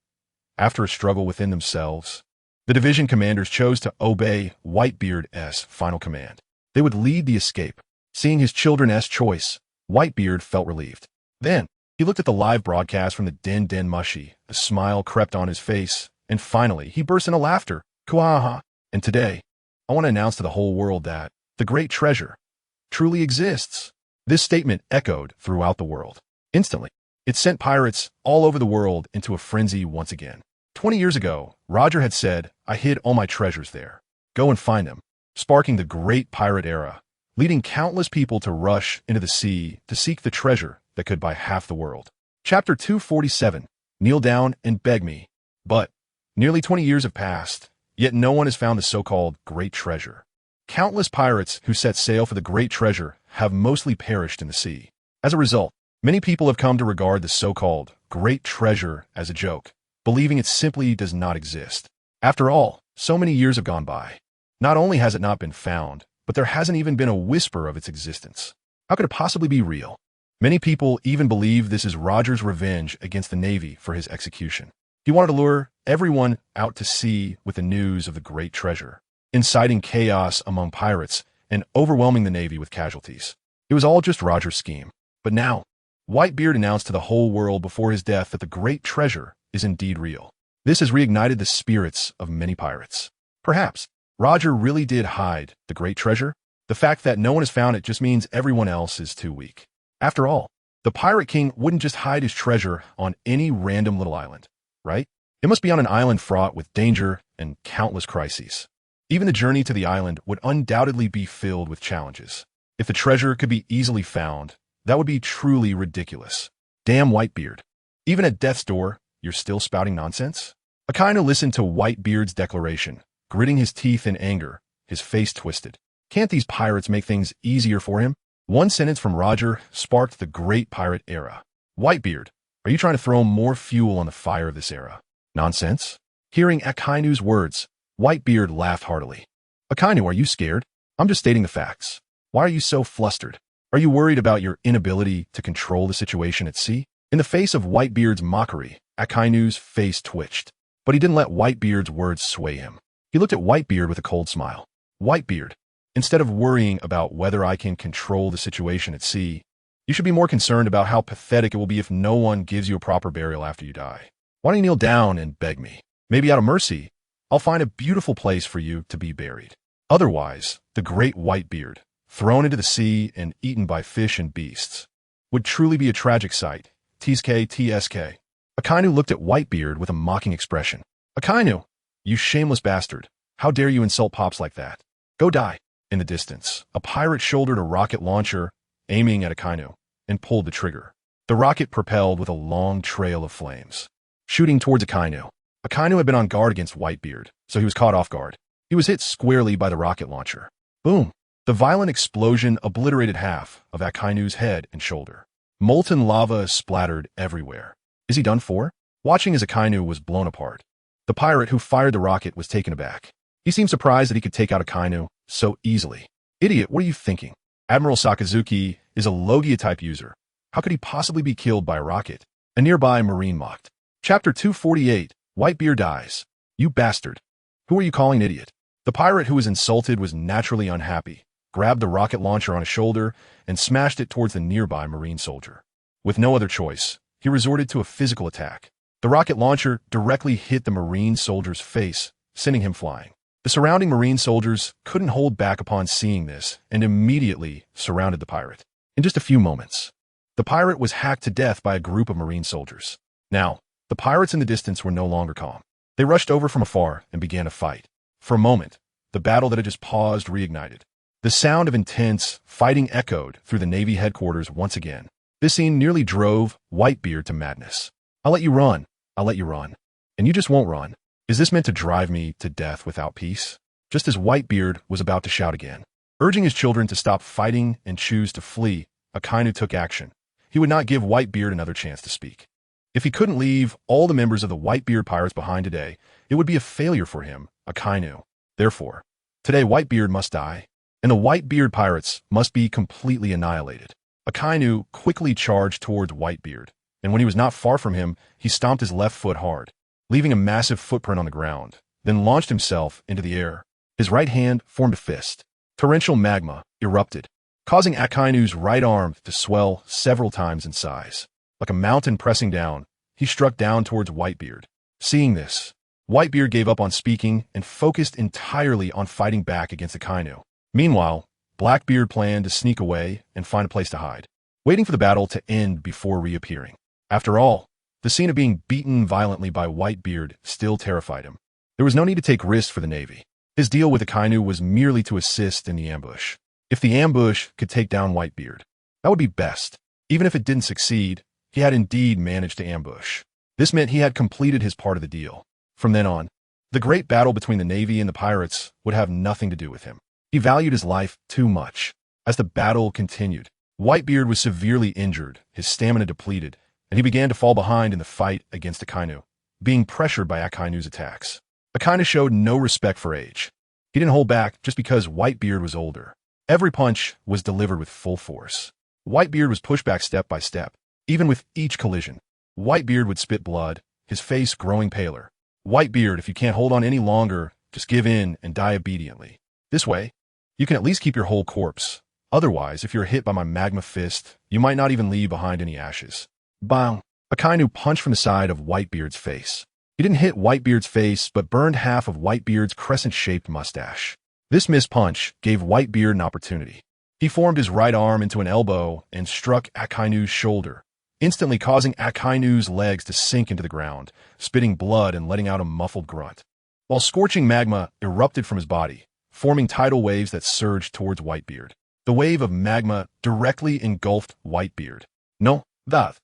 after a struggle within themselves, the division commanders chose to obey Whitebeard's final command. They would lead the escape. Seeing his children's choice, Whitebeard felt relieved. Then, he looked at the live broadcast from the Den Mushi. A smile crept on his face, and finally, he burst into laughter. Kuaha! And today, I want to announce to the whole world that the great treasure truly exists. This statement echoed throughout the world. Instantly, it sent pirates all over the world into a frenzy once again. 20 years ago, Roger had said, I hid all my treasures there. Go and find them, sparking the great pirate era, leading countless people to rush into the sea to seek the treasure that could buy half the world. Chapter 247, Kneel Down and Beg Me. But nearly 20 years have passed, yet no one has found the so-called great treasure. Countless pirates who set sail for the great treasure have mostly perished in the sea. As a result, many people have come to regard the so-called great treasure as a joke, believing it simply does not exist. After all, so many years have gone by. Not only has it not been found, but there hasn't even been a whisper of its existence. How could it possibly be real? Many people even believe this is Roger's revenge against the Navy for his execution. He wanted to lure everyone out to sea with the news of the great treasure, inciting chaos among pirates and overwhelming the Navy with casualties. It was all just Roger's scheme. But now, Whitebeard announced to the whole world before his death that the great treasure is indeed real. This has reignited the spirits of many pirates. Perhaps Roger really did hide the great treasure. The fact that no one has found it just means everyone else is too weak. After all, the Pirate King wouldn't just hide his treasure on any random little island, right? It must be on an island fraught with danger and countless crises. Even the journey to the island would undoubtedly be filled with challenges. If the treasure could be easily found, that would be truly ridiculous. Damn Whitebeard. Even at death's door, you're still spouting nonsense? Akainu listened to Whitebeard's declaration, gritting his teeth in anger, his face twisted. Can't these pirates make things easier for him? One sentence from Roger sparked the great pirate era. Whitebeard, are you trying to throw more fuel on the fire of this era? Nonsense? Hearing Akainu's words, Whitebeard laughed heartily. Akainu, are you scared? I'm just stating the facts. Why are you so flustered? Are you worried about your inability to control the situation at sea? In the face of Whitebeard's mockery, Akainu's face twitched. But he didn't let Whitebeard's words sway him. He looked at Whitebeard with a cold smile. Whitebeard, instead of worrying about whether I can control the situation at sea, you should be more concerned about how pathetic it will be if no one gives you a proper burial after you die. Why don't you kneel down and beg me? Maybe out of mercy, I'll find a beautiful place for you to be buried. Otherwise, the great Whitebeard, thrown into the sea and eaten by fish and beasts, would truly be a tragic sight. TSK. Akainu looked at Whitebeard with a mocking expression. Akainu, you shameless bastard. How dare you insult Pops like that? Go die. In the distance, a pirate shouldered a rocket launcher, aiming at Akainu, and pulled the trigger. The rocket propelled with a long trail of flames, shooting towards Akainu. Akainu had been on guard against Whitebeard, so he was caught off guard. He was hit squarely by the rocket launcher. Boom! The violent explosion obliterated half of Akainu's head and shoulder. Molten lava splattered everywhere. Is he done for? Watching as Akainu was blown apart, the pirate who fired the rocket was taken aback. He seemed surprised that he could take out Akainu so easily. Idiot, what are you thinking? Admiral Sakazuki is a Logia-type user. How could he possibly be killed by a rocket? A nearby marine mocked. Chapter 248, Whitebeard dies. You bastard. Who are you calling an idiot? The pirate who was insulted was naturally unhappy, grabbed the rocket launcher on his shoulder, and smashed it towards the nearby marine soldier. With no other choice, he resorted to a physical attack. The rocket launcher directly hit the marine soldier's face, sending him flying. The surrounding marine soldiers couldn't hold back upon seeing this and immediately surrounded the pirate. In just a few moments, the pirate was hacked to death by a group of marine soldiers. Now, the pirates in the distance were no longer calm. They rushed over from afar and began to fight. For a moment, the battle that had just paused reignited. The sound of intense fighting echoed through the Navy headquarters once again. This scene nearly drove Whitebeard to madness. I'll let you run. I'll let you run. And you just won't run. Is this meant to drive me to death without peace? Just as Whitebeard was about to shout again, urging his children to stop fighting and choose to flee, Akainu took action. He would not give Whitebeard another chance to speak. If he couldn't leave all the members of the Whitebeard pirates behind today, it would be a failure for him, Akainu. Therefore, today Whitebeard must die, and the Whitebeard pirates must be completely annihilated. Akainu quickly charged towards Whitebeard, and when he was not far from him, he stomped his left foot hard, leaving a massive footprint on the ground, then launched himself into the air. His right hand formed a fist. Torrential magma erupted, causing Akainu's right arm to swell several times in size. Like a mountain pressing down, he struck down towards Whitebeard. Seeing this, Whitebeard gave up on speaking and focused entirely on fighting back against Akainu. Meanwhile, Blackbeard planned to sneak away and find a place to hide, waiting for the battle to end before reappearing. After all, the scene of being beaten violently by Whitebeard still terrified him. There was no need to take risks for the Navy. His deal with Akainu was merely to assist in the ambush. If the ambush could take down Whitebeard, that would be best. Even if it didn't succeed, he had indeed managed to ambush. This meant he had completed his part of the deal. From then on, the great battle between the Navy and the pirates would have nothing to do with him. He valued his life too much. As the battle continued, Whitebeard was severely injured, his stamina depleted, and he began to fall behind in the fight against Akainu, being pressured by Akainu's attacks. Akainu showed no respect for age. He didn't hold back just because Whitebeard was older. Every punch was delivered with full force. Whitebeard was pushed back step by step. Even with each collision, Whitebeard would spit blood, his face growing paler. Whitebeard, if you can't hold on any longer, just give in and die obediently. This way, you can at least keep your whole corpse. Otherwise, if you're hit by my magma fist, you might not even leave behind any ashes. Bang! Akainu punched from the side of Whitebeard's face. He didn't hit Whitebeard's face, but burned half of Whitebeard's crescent-shaped mustache. This missed punch gave Whitebeard an opportunity. He formed his right arm into an elbow and struck Akainu's shoulder, instantly causing Akainu's legs to sink into the ground, spitting blood and letting out a muffled grunt. While scorching magma erupted from his body, forming tidal waves that surged towards Whitebeard. The wave of magma directly engulfed Whitebeard. No, that.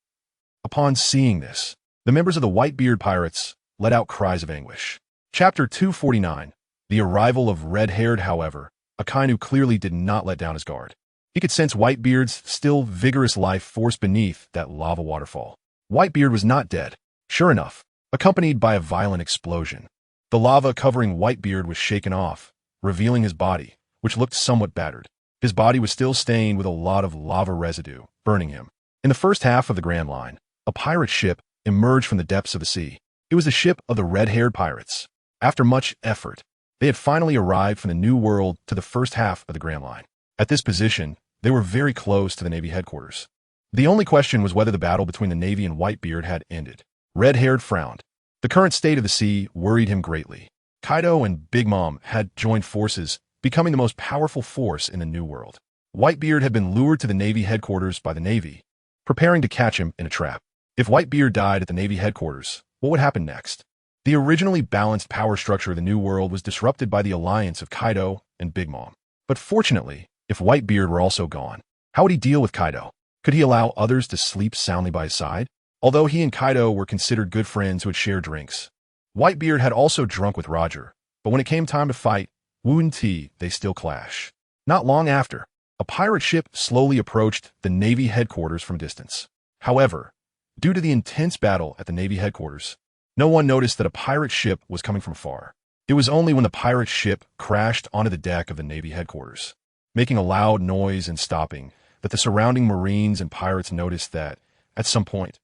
Upon seeing this, the members of the Whitebeard pirates let out cries of anguish. Chapter 249. The arrival of Red-Haired. However, Akainu clearly did not let down his guard. He could sense Whitebeard's still vigorous life force beneath that lava waterfall. Whitebeard was not dead. Sure enough, accompanied by a violent explosion. The lava covering Whitebeard was shaken off, revealing his body, which looked somewhat battered. His body was still stained with a lot of lava residue, burning him. In the first half of the Grand Line, a pirate ship emerged from the depths of the sea. It was the ship of the Red-Haired pirates. After much effort, they had finally arrived from the New World to the first half of the Grand Line. At this position, they were very close to the Navy headquarters. The only question was whether the battle between the Navy and Whitebeard had ended. Red-Haired frowned. The current state of the sea worried him greatly. Kaido and Big Mom had joined forces, becoming the most powerful force in the New World. Whitebeard had been lured to the Navy headquarters by the Navy, preparing to catch him in a trap. If Whitebeard died at the Navy headquarters, what would happen next? The originally balanced power structure of the New World was disrupted by the alliance of Kaido and Big Mom. But fortunately, if Whitebeard were also gone, how would he deal with Kaido? Could he allow others to sleep soundly by his side? Although he and Kaido were considered good friends who would share drinks, Whitebeard had also drunk with Roger, but when it came time to fight, Wu and T, they still clash. Not long after, a pirate ship slowly approached the Navy headquarters from a distance. However, due to the intense battle at the Navy headquarters, no one noticed that a pirate ship was coming from far. It was only when the pirate ship crashed onto the deck of the Navy headquarters, making a loud noise and stopping, that the surrounding Marines and pirates noticed that, at some point,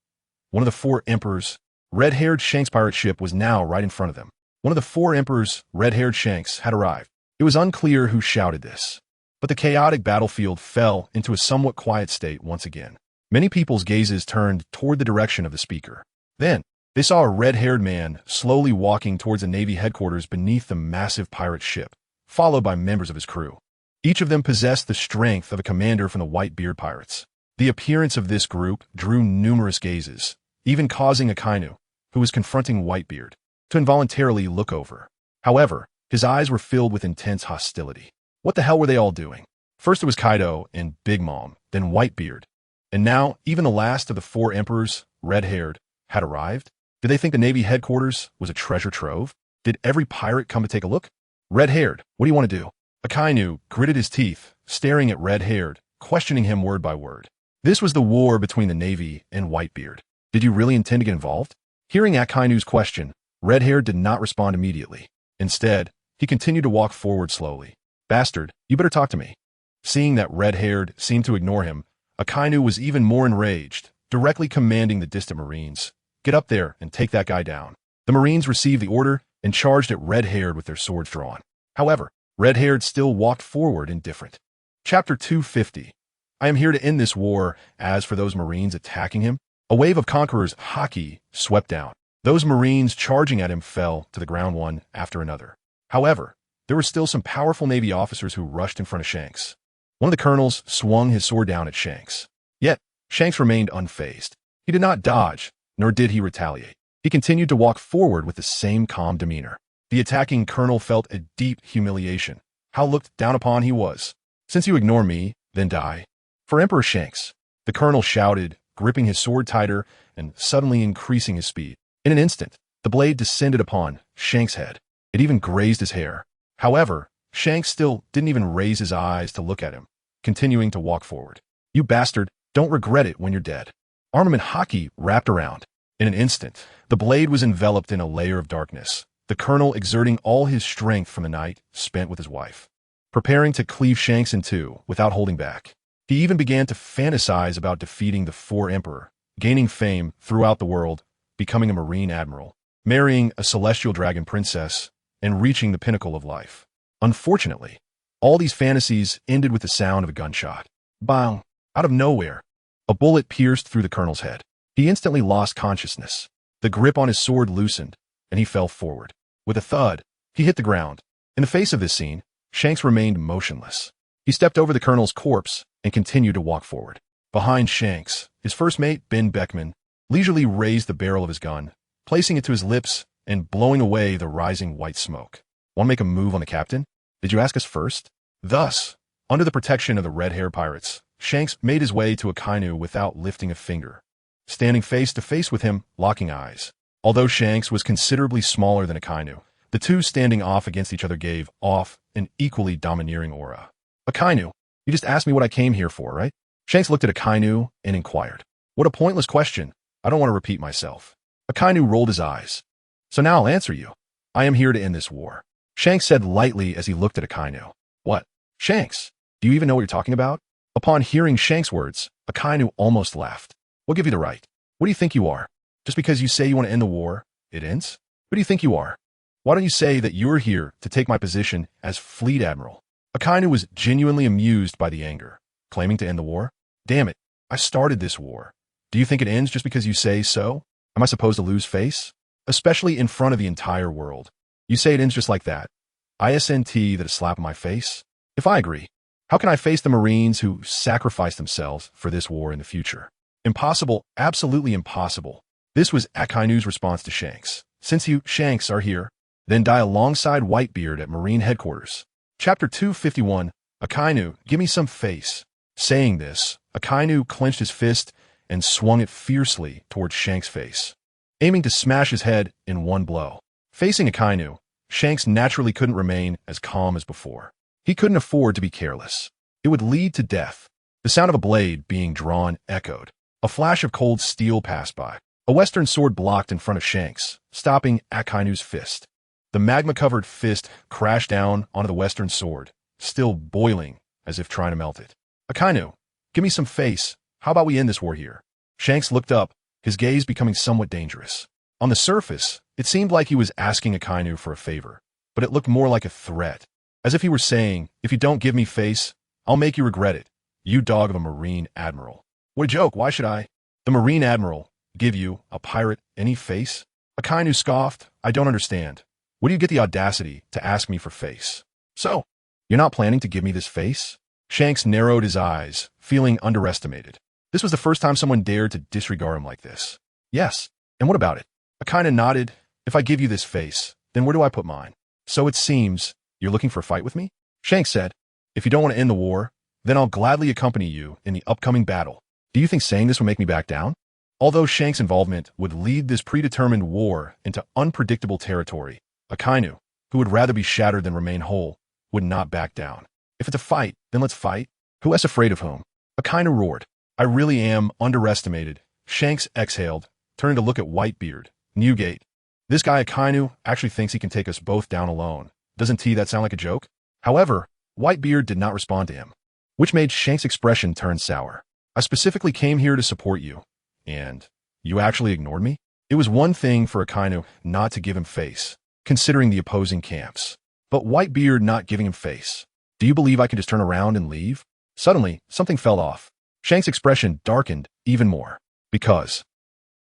one of the four emperors' red-haired Shanks pirate ship was now right in front of them. One of the four emperors' red-haired Shanks had arrived. It was unclear who shouted this, but the chaotic battlefield fell into a somewhat quiet state once again. Many people's gazes turned toward the direction of the speaker. Then, they saw a red-haired man slowly walking towards the Navy headquarters beneath the massive pirate ship, followed by members of his crew. Each of them possessed the strength of a commander from the Whitebeard pirates. The appearance of this group drew numerous gazes, even causing Akainu, who was confronting Whitebeard, to involuntarily look over. However, his eyes were filled with intense hostility. What the hell were they all doing? First it was Kaido and Big Mom, then Whitebeard. And now, even the last of the four emperors, red-haired, had arrived? Did they think the Navy headquarters was a treasure trove? Did every pirate come to take a look? Red-haired, what do you want to do? Akainu gritted his teeth, staring at red-haired, questioning him word by word. This was the war between the Navy and Whitebeard. Did you really intend to get involved? Hearing Akainu's question, red-haired did not respond immediately. Instead, he continued to walk forward slowly. Bastard, you better talk to me. Seeing that red-haired seemed to ignore him, Akainu was even more enraged, directly commanding the distant Marines, "Get up there and take that guy down." The Marines received the order and charged at red-haired with their swords drawn. However, red-haired still walked forward indifferent. Chapter 250. I am here to end this war. As for those Marines attacking him, a wave of conquerors' haki swept down. Those Marines charging at him fell to the ground one after another. However, there were still some powerful Navy officers who rushed in front of Shanks. One of the colonels swung his sword down at Shanks. Yet, Shanks remained unfazed. He did not dodge, nor did he retaliate. He continued to walk forward with the same calm demeanor. The attacking colonel felt a deep humiliation. How looked down upon he was. "Since you ignore me, then die." "For Emperor Shanks," the colonel shouted, gripping his sword tighter and suddenly increasing his speed. In an instant, the blade descended upon Shanks' head. It even grazed his hair. However, Shanks still didn't even raise his eyes to look at him, continuing to walk forward. "You bastard, don't regret it when you're dead." Armament haki wrapped around. In an instant, the blade was enveloped in a layer of darkness, the colonel exerting all his strength from the night spent with his wife, preparing to cleave Shanks in two without holding back. He even began to fantasize about defeating the four emperor, gaining fame throughout the world, becoming a marine admiral, marrying a celestial dragon princess, and reaching the pinnacle of life. Unfortunately, all these fantasies ended with the sound of a gunshot. Bang! Out of nowhere, a bullet pierced through the colonel's head. He instantly lost consciousness. The grip on his sword loosened, and he fell forward. With a thud, he hit the ground. In the face of this scene, Shanks remained motionless. He stepped over the colonel's corpse and continued to walk forward. Behind Shanks, his first mate, Ben Beckman, leisurely raised the barrel of his gun, placing it to his lips and blowing away the rising white smoke. "Want to make a move on the captain? Did you ask us first?" Thus, under the protection of the red-haired pirates, Shanks made his way to Akainu without lifting a finger, standing face to face with him, locking eyes. Although Shanks was considerably smaller than Akainu, the two standing off against each other gave off an equally domineering aura. "Akainu, you just asked me what I came here for, right?" Shanks looked at Akainu and inquired. "What a pointless question. I don't want to repeat myself." Akainu rolled his eyes. "So now I'll answer you. I am here to end this war," Shanks said lightly as he looked at Akainu. "What? Shanks, do you even know what you're talking about?" Upon hearing Shanks' words, Akainu almost laughed. "What give you the right? What do you think you are? Just because you say you want to end the war, it ends? Who do you think you are? Why don't you say that you're here to take my position as Fleet Admiral?" Akainu was genuinely amused by the anger, claiming to end the war. "Damn it, I started this war. Do you think it ends just because you say so? Am I supposed to lose face? Especially in front of the entire world. You say it ends just like that. ISNT that a slap in my face? If I agree, how can I face the Marines who sacrificed themselves for this war in the future? Impossible, absolutely impossible." This was Akainu's response to Shanks, since you, Shanks, are here, then die alongside Whitebeard at Marine Headquarters. Chapter 251, Akainu, give me some face. Saying this, Akainu clenched his fist and swung it fiercely towards Shanks' face, aiming to smash his head in one blow. Facing Akainu, Shanks naturally couldn't remain as calm as before. He couldn't afford to be careless. It would lead to death. The sound of a blade being drawn echoed. A flash of cold steel passed by. A western sword blocked in front of Shanks, stopping Akainu's fist. The magma-covered fist crashed down onto the western sword, still boiling as if trying to melt it. Akainu, give me some face. How about we end this war here? Shanks looked up, his gaze becoming somewhat dangerous. On the surface, it seemed like he was asking Akainu for a favor, but it looked more like a threat, as if he were saying, if you don't give me face, I'll make you regret it, you dog of a Marine Admiral. What a joke, why should I? The Marine Admiral give you, a pirate, any face? Akainu scoffed, I don't understand. Where do you get the audacity to ask me for face? So, you're not planning to give me this face? Shanks narrowed his eyes, feeling underestimated. This was the first time someone dared to disregard him like this. Yes, and what about it? Akainu nodded, if I give you this face, then where do I put mine? So it seems, you're looking for a fight with me? Shanks said, if you don't want to end the war, then I'll gladly accompany you in the upcoming battle. Do you think saying this will make me back down? Although Shanks' involvement would lead this predetermined war into unpredictable territory, Akainu, who would rather be shattered than remain whole, would not back down. If it's a fight, then let's fight. Who is afraid of whom? Akainu roared. I really am underestimated. Shanks exhaled, turning to look at Whitebeard. Newgate. This guy Akainu actually thinks he can take us both down alone. Doesn't that sound like a joke? However, Whitebeard did not respond to him, which made Shanks' expression turn sour. I specifically came here to support you, and you actually ignored me? It was one thing for Akainu not to give him face, considering the opposing camps, but Whitebeard not giving him face. Do you believe I can just turn around and leave? Suddenly, something fell off. Shanks' expression darkened even more, because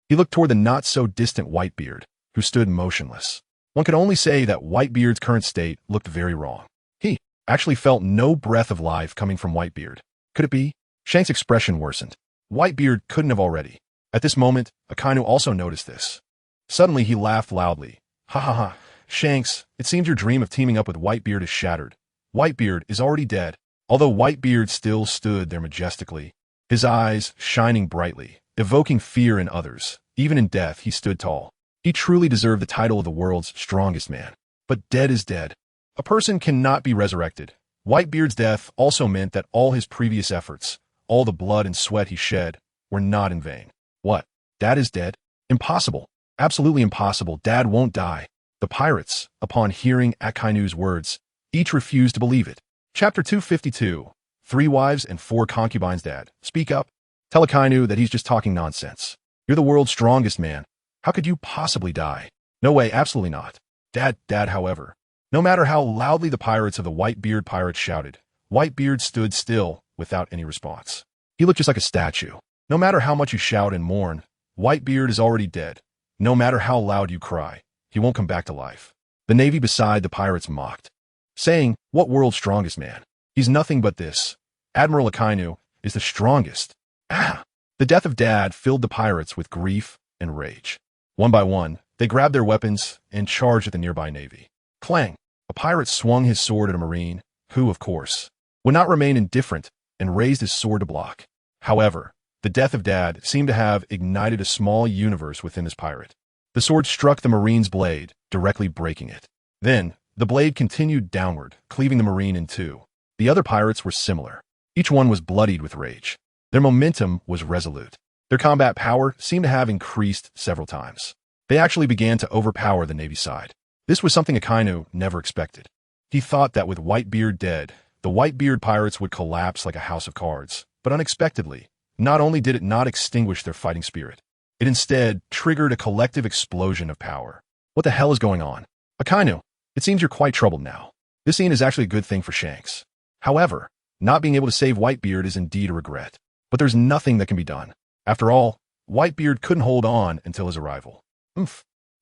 he looked toward the not-so-distant Whitebeard, who stood motionless. One could only say that Whitebeard's current state looked very wrong. He actually felt no breath of life coming from Whitebeard. Could it be? Shanks' expression worsened. Whitebeard couldn't have already. At this moment, Akainu also noticed this. Suddenly, he laughed loudly. Ha ha ha. Shanks, it seems your dream of teaming up with Whitebeard is shattered. Whitebeard is already dead. Although Whitebeard still stood there majestically, his eyes shining brightly, evoking fear in others. Even in death, he stood tall. He truly deserved the title of the world's strongest man. But dead is dead. A person cannot be resurrected. Whitebeard's death also meant that all his previous efforts, all the blood and sweat he shed, were not in vain. What? Dad is dead? Impossible. Absolutely impossible. Dad won't die. The pirates, upon hearing Akainu's words, each refused to believe it. Chapter 252. 3 wives and 4 concubines. Dad, speak up. Tell Akainu that he's just talking nonsense. You're the world's strongest man. How could you possibly die? No way, absolutely not. Dad, however. No matter how loudly the pirates of the Whitebeard pirates shouted, Whitebeard stood still without any response. He looked just like a statue. No matter how much you shout and mourn, Whitebeard is already dead. No matter how loud you cry, he won't come back to life. The navy beside the pirates mocked, saying, what world's strongest man? He's nothing but this. Admiral Akainu is the strongest. Ah! The death of Dad filled the pirates with grief and rage. One by one, they grabbed their weapons and charged at the nearby navy. Clang! A pirate swung his sword at a marine, who, of course, would not remain indifferent and raised his sword to block. However, the death of Dad seemed to have ignited a small universe within this pirate. The sword struck the marine's blade, directly breaking it. Then, the blade continued downward, cleaving the marine in two. The other pirates were similar. Each one was bloodied with rage. Their momentum was resolute. Their combat power seemed to have increased several times. They actually began to overpower the navy side. This was something Akainu never expected. He thought that with Whitebeard dead, the Whitebeard pirates would collapse like a house of cards. But unexpectedly, not only did it not extinguish their fighting spirit, it instead triggered a collective explosion of power. What the hell is going on? Akainu, it seems you're quite troubled now. This scene is actually a good thing for Shanks. However, not being able to save Whitebeard is indeed a regret. But there's nothing that can be done. After all, Whitebeard couldn't hold on until his arrival. None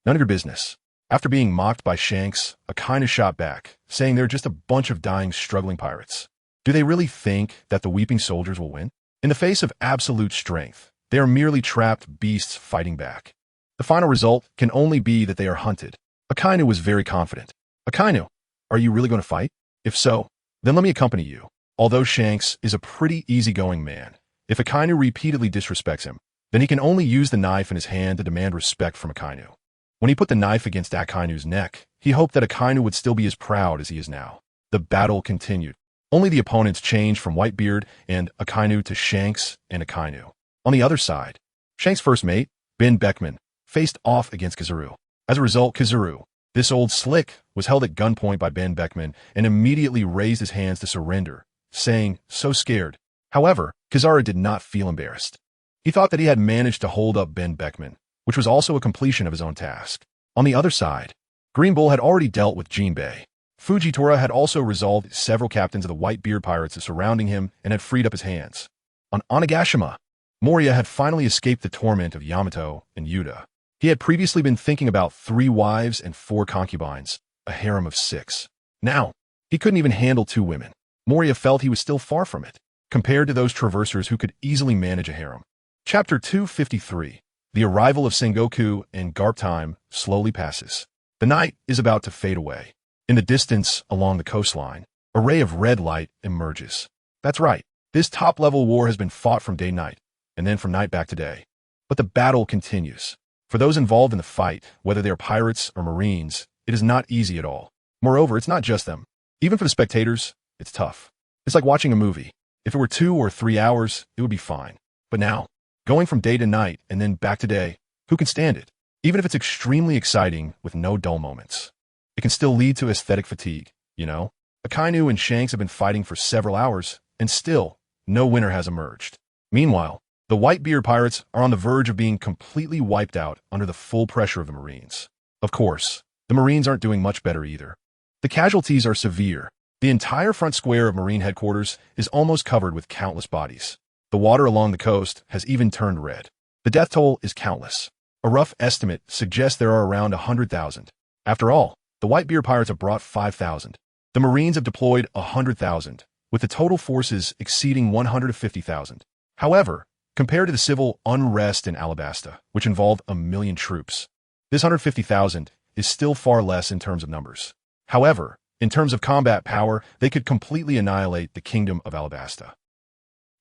of your business. After being mocked by Shanks, Akainu shot back, saying they're just a bunch of dying, struggling pirates. Do they really think that the weeping soldiers will win? In the face of absolute strength, they are merely trapped beasts fighting back. The final result can only be that they are hunted. Akainu was very confident. Akainu, are you really going to fight? If so, then let me accompany you. Although Shanks is a pretty easygoing man, if Akainu repeatedly disrespects him, then he can only use the knife in his hand to demand respect from Akainu. When he put the knife against Akainu's neck, he hoped that Akainu would still be as proud as he is now. The battle continued. Only the opponents changed from Whitebeard and Akainu to Shanks and Akainu. On the other side, Shanks' first mate, Ben Beckman, faced off against Kizaru. As a result, Kizaru, this old slick, was held at gunpoint by Ben Beckman and immediately raised his hands to surrender, saying, "So scared." However, Kizaru did not feel embarrassed. He thought that he had managed to hold up Ben Beckman, which was also a completion of his own task. On the other side, Green Bull had already dealt with Jinbei. Fujitora had also resolved several captains of the Whitebeard pirates surrounding him and had freed up his hands. On Onigashima, Moria had finally escaped the torment of Yamato and Yuta. He had previously been thinking about 3 wives and 4 concubines, a harem of 6. Now, he couldn't even handle 2 women. Moria felt he was still far from it, compared to those traversers who could easily manage a harem. Chapter 253. The arrival of Sengoku and Garp time slowly passes. The night is about to fade away. In the distance, along the coastline, a ray of red light emerges. That's right, this top-level war has been fought from day-night, and then from night back to day. But the battle continues. For those involved in the fight, whether they are pirates or marines, it is not easy at all. Moreover, it's not just them. Even for the spectators, it's tough. It's like watching a movie. If it were 2 or 3 hours, it would be fine. But now, going from day to night and then back to day, who can stand it? Even if it's extremely exciting with no dull moments. It can still lead to aesthetic fatigue, you know? Akainu and Shanks have been fighting for several hours, and still, no winner has emerged. Meanwhile, the Whitebeard pirates are on the verge of being completely wiped out under the full pressure of the Marines. Of course, the Marines aren't doing much better either. The casualties are severe. The entire front square of Marine headquarters is almost covered with countless bodies. The water along the coast has even turned red. The death toll is countless. A rough estimate suggests there are around 100,000. After all, the Whitebeard pirates have brought 5,000. The Marines have deployed 100,000, with the total forces exceeding 150,000. However, compared to the civil unrest in Alabasta, which involved 1,000,000 troops, this 150,000 is still far less in terms of numbers. However, in terms of combat power, they could completely annihilate the kingdom of Alabasta.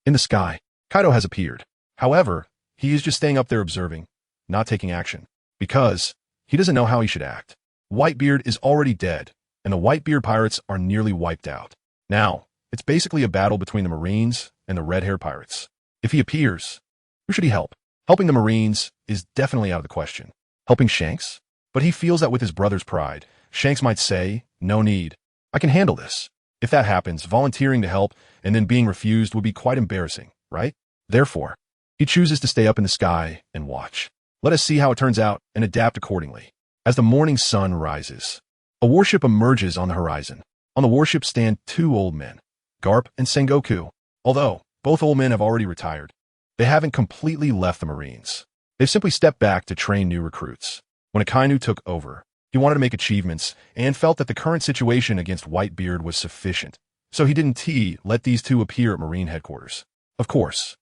In the sky, Kaido has appeared. However, he is just staying up there observing, not taking action, because he doesn't know how he should act. Whitebeard is already dead, and the Whitebeard pirates are nearly wiped out. Now, it's basically a battle between the Marines and the red-haired pirates. If he appears, who should he help? Helping the Marines is definitely out of the question. Helping Shanks? But he feels that with his brother's pride, Shanks might say, "No need. I can handle this." If that happens, volunteering to help and then being refused would be quite embarrassing, right? Therefore, he chooses to stay up in the sky and watch. Let us see how it turns out and adapt accordingly. As the morning sun rises, a warship emerges on the horizon. On the warship stand 2 old men, Garp and Sengoku. Although both old men have already retired, they haven't completely left the Marines. They've simply stepped back to train new recruits. When Akainu took over, he wanted to make achievements and felt that the current situation against Whitebeard was sufficient, so he didn't let these 2 appear at Marine headquarters. Of course,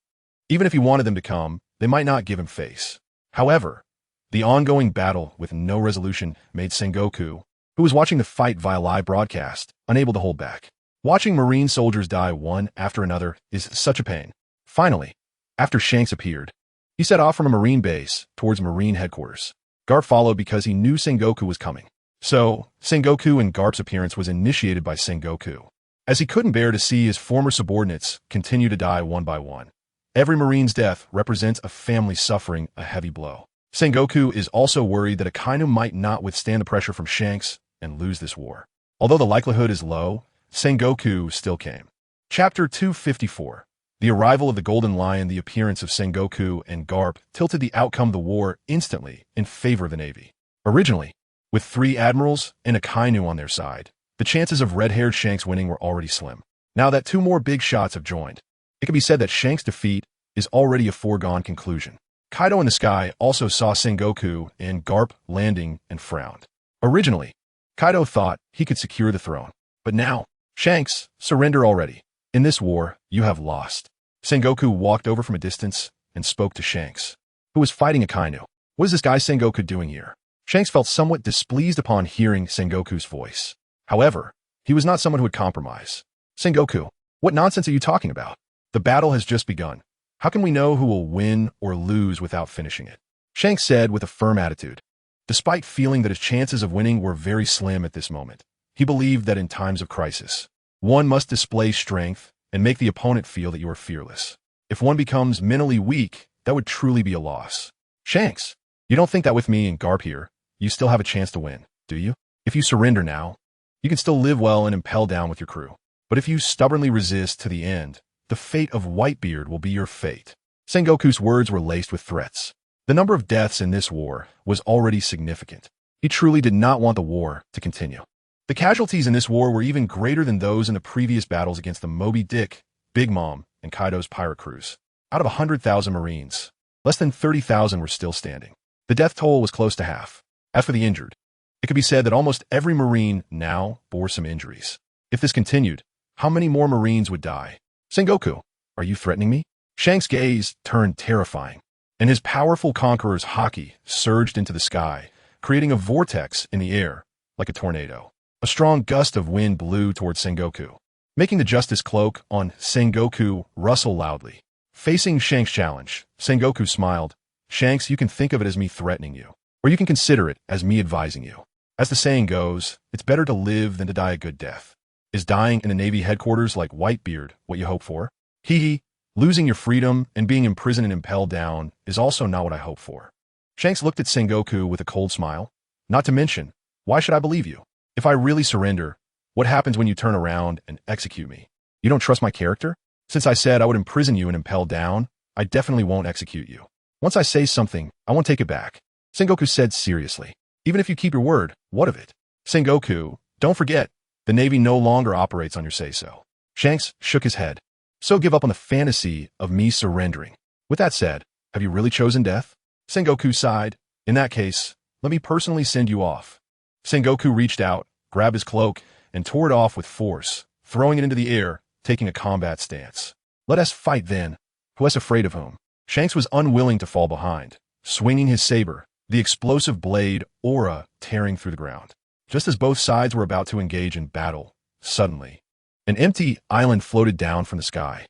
even if he wanted them to come, they might not give him face. However, the ongoing battle with no resolution made Sengoku, who was watching the fight via live broadcast, unable to hold back. Watching Marine soldiers die one after another is such a pain. Finally, after Shanks appeared, he set off from a Marine base towards Marine headquarters. Garp followed because he knew Sengoku was coming. So, Sengoku and Garp's appearance was initiated by Sengoku, as he couldn't bear to see his former subordinates continue to die one by one. Every Marine's death represents a family suffering a heavy blow. Sengoku is also worried that Akainu might not withstand the pressure from Shanks and lose this war. Although the likelihood is low, Sengoku still came. Chapter 254. The arrival of the Golden Lion, the appearance of Sengoku and Garp tilted the outcome of the war instantly in favor of the Navy. Originally, with 3 admirals and Akainu on their side, the chances of red-haired Shanks winning were already slim. Now that 2 more big shots have joined, it can be said that Shanks' defeat is already a foregone conclusion. Kaido in the sky also saw Sengoku and Garp landing and frowned. Originally, Kaido thought he could secure the throne, but now, Shanks, surrender already. In this war, you have lost. Sengoku walked over from a distance and spoke to Shanks, who was fighting Akainu. What is this guy Sengoku doing here? Shanks felt somewhat displeased upon hearing Sengoku's voice. However, he was not someone who would compromise. Sengoku, what nonsense are you talking about? The battle has just begun. How can we know who will win or lose without finishing it? Shanks said with a firm attitude. Despite feeling that his chances of winning were very slim at this moment, he believed that in times of crisis, one must display strength and make the opponent feel that you are fearless. If one becomes mentally weak, that would truly be a loss. Shanks, you don't think that with me and Garp here, you still have a chance to win, do you? If you surrender now, you can still live well and impel down with your crew. But if you stubbornly resist to the end, the fate of Whitebeard will be your fate. Sengoku's words were laced with threats. The number of deaths in this war was already significant. He truly did not want the war to continue. The casualties in this war were even greater than those in the previous battles against the Moby Dick, Big Mom, and Kaido's pirate crews. Out of 100,000 Marines, less than 30,000 were still standing. The death toll was close to half. As for the injured, it could be said that almost every Marine now bore some injuries. If this continued, how many more Marines would die? Sengoku, are you threatening me? Shanks' gaze turned terrifying, and his powerful conqueror's haki surged into the sky, creating a vortex in the air like a tornado. A strong gust of wind blew towards Sengoku, making the Justice Cloak on Sengoku rustle loudly. Facing Shanks' challenge, Sengoku smiled. Shanks, you can think of it as me threatening you, or you can consider it as me advising you. As the saying goes, it's better to live than to die a good death. Is dying in the Navy headquarters like Whitebeard what you hope for? Hee hee, losing your freedom and being imprisoned and impelled down is also not what I hope for. Shanks looked at Sengoku with a cold smile. Not to mention, why should I believe you? If I really surrender, what happens when you turn around and execute me? You don't trust my character? Since I said I would imprison you and impel down, I definitely won't execute you. Once I say something, I won't take it back. Sengoku said seriously. Even if you keep your word, what of it? Sengoku, don't forget, the Navy no longer operates on your say-so. Shanks shook his head. So give up on the fantasy of me surrendering. With that said, have you really chosen death? Sengoku sighed. In that case, let me personally send you off. Sengoku reached out, grabbed his cloak, and tore it off with force, throwing it into the air, taking a combat stance. Let us fight then. Who is afraid of whom? Shanks was unwilling to fall behind, swinging his saber, the explosive blade aura tearing through the ground. Just as both sides were about to engage in battle, suddenly, an empty island floated down from the sky.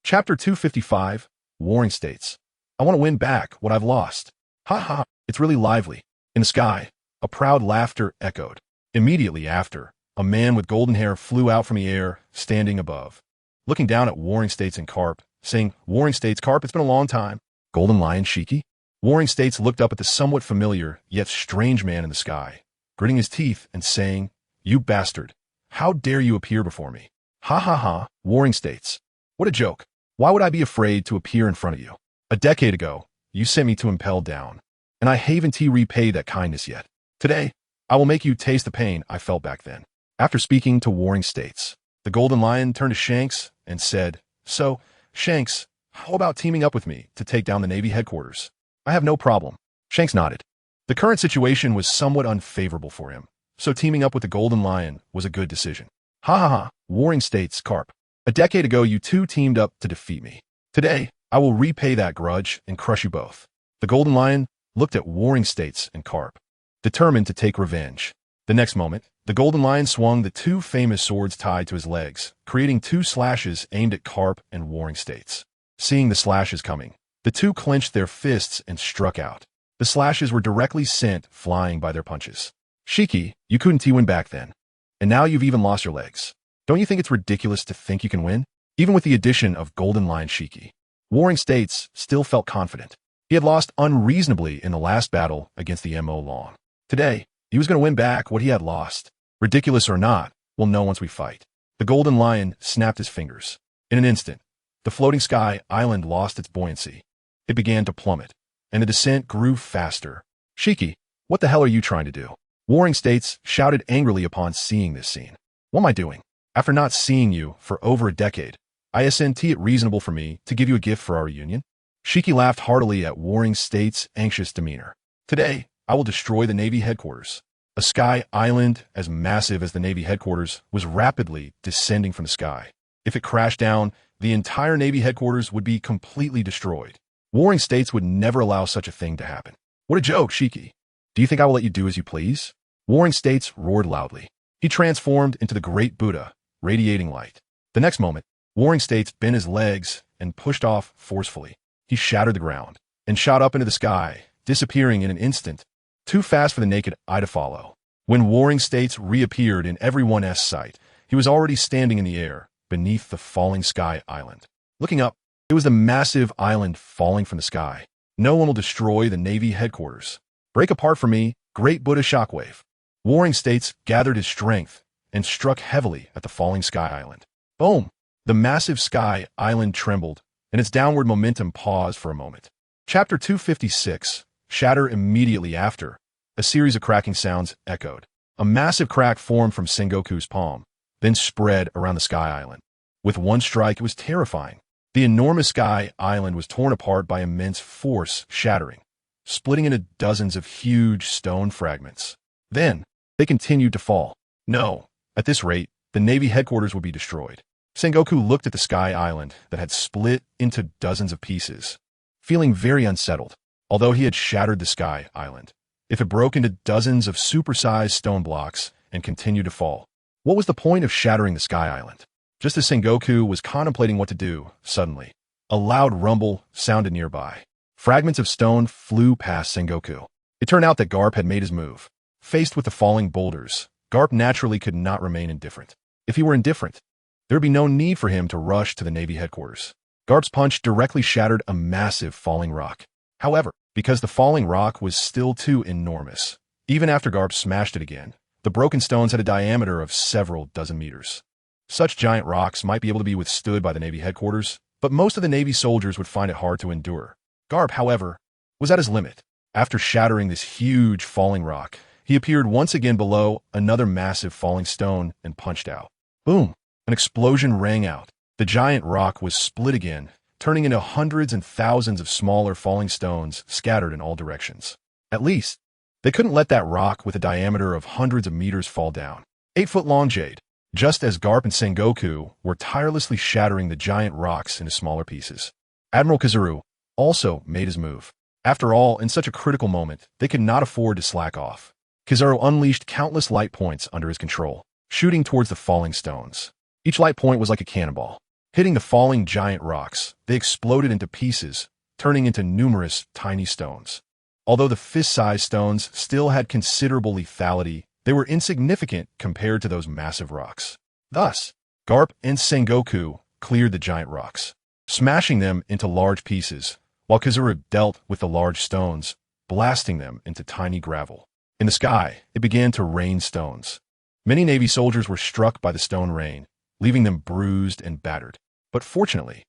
Chapter 255, Warring States. I want to win back what I've lost. Ha ha, it's really lively. In the sky, a proud laughter echoed. Immediately after, a man with golden hair flew out from the air, standing above, looking down at Warring States and Carp, saying, Warring States, Carp, it's been a long time. Golden Lion Shiki? Warring States looked up at the somewhat familiar, yet strange man in the sky, gritting his teeth and saying, You bastard, how dare you appear before me? Ha ha ha, Warring States. What a joke. Why would I be afraid to appear in front of you? A decade ago, you sent me to impel down, and I haven't repaid that kindness yet. Today, I will make you taste the pain I felt back then. After speaking to Warring States, the Golden Lion turned to Shanks and said, So, Shanks, how about teaming up with me to take down the Navy headquarters? I have no problem. Shanks nodded. The current situation was somewhat unfavorable for him, so teaming up with the Golden Lion was a good decision. Ha ha ha, Warring States, Carp. A decade ago, you two teamed up to defeat me. Today, I will repay that grudge and crush you both. The Golden Lion looked at Warring States and Carp, determined to take revenge. The next moment, the Golden Lion swung the two famous swords tied to his legs, creating two slashes aimed at Carp and Warring States. Seeing the slashes coming, the two clenched their fists and struck out. The slashes were directly sent flying by their punches. Shiki, you couldn't win back then. And now you've even lost your legs. Don't you think it's ridiculous to think you can win? Even with the addition of Golden Lion Shiki, Warring States still felt confident. He had lost unreasonably in the last battle against the M.O. Long. Today, he was going to win back what he had lost. Ridiculous or not, we'll know once we fight. The Golden Lion snapped his fingers. In an instant, the floating sky island lost its buoyancy. It began to plummet, and the descent grew faster. Shiki, what the hell are you trying to do? Warring States shouted angrily upon seeing this scene. What am I doing? After not seeing you for over a decade, isn't it reasonable for me to give you a gift for our reunion? Shiki laughed heartily at Warring States' anxious demeanor. Today, I will destroy the Navy headquarters. A sky island as massive as the Navy headquarters was rapidly descending from the sky. If it crashed down, the entire Navy headquarters would be completely destroyed. Warring States would never allow such a thing to happen. What a joke, Shiki. Do you think I will let you do as you please? Warring States roared loudly. He transformed into the great Buddha, radiating light. The next moment, Warring States bent his legs and pushed off forcefully. He shattered the ground and shot up into the sky, disappearing in an instant, too fast for the naked eye to follow. When Warring States reappeared in everyone's sight, he was already standing in the air, beneath the falling sky island. Looking up, it was the massive island falling from the sky. No one will destroy the Navy headquarters. Break apart for me, great Buddha shockwave. Warring States gathered his strength and struck heavily at the falling sky island. Boom! The massive sky island trembled, and its downward momentum paused for a moment. Chapter 256, Shatter immediately after. A series of cracking sounds echoed. A massive crack formed from Sengoku's palm, then spread around the sky island. With one strike, it was terrifying. The enormous sky island was torn apart by immense force, shattering, splitting into dozens of huge stone fragments. Then, they continued to fall. No, at this rate, the Navy headquarters would be destroyed. Sengoku looked at the sky island that had split into dozens of pieces, feeling very unsettled. Although he had shattered the sky island, if it broke into dozens of supersized stone blocks and continued to fall, what was the point of shattering the sky island? Just as Sengoku was contemplating what to do, suddenly, a loud rumble sounded nearby. Fragments of stone flew past Sengoku. It turned out that Garp had made his move. Faced with the falling boulders, Garp naturally could not remain indifferent. If he were indifferent, there would be no need for him to rush to the Navy headquarters. Garp's punch directly shattered a massive falling rock. However, because the falling rock was still too enormous, even after Garp smashed it again, the broken stones had a diameter of several dozen meters. Such giant rocks might be able to be withstood by the Navy headquarters, but most of the Navy soldiers would find it hard to endure. Garp, however, was at his limit. After shattering this huge falling rock, he appeared once again below another massive falling stone and punched out. Boom! An explosion rang out. The giant rock was split again, turning into hundreds and thousands of smaller falling stones scattered in all directions. At least, they couldn't let that rock with a diameter of hundreds of meters fall down. 8-foot-long jade. Just as Garp and Sengoku were tirelessly shattering the giant rocks into smaller pieces, Admiral Kizaru also made his move. After all, in such a critical moment, they could not afford to slack off. Kizaru unleashed countless light points under his control, shooting towards the falling stones. Each light point was like a cannonball. Hitting the falling giant rocks, they exploded into pieces, turning into numerous tiny stones. Although the fist-sized stones still had considerable lethality, they were insignificant compared to those massive rocks. Thus, Garp and Sengoku cleared the giant rocks, smashing them into large pieces, while Kizaru dealt with the large stones, blasting them into tiny gravel. In the sky, it began to rain stones. Many Navy soldiers were struck by the stone rain, leaving them bruised and battered. But fortunately,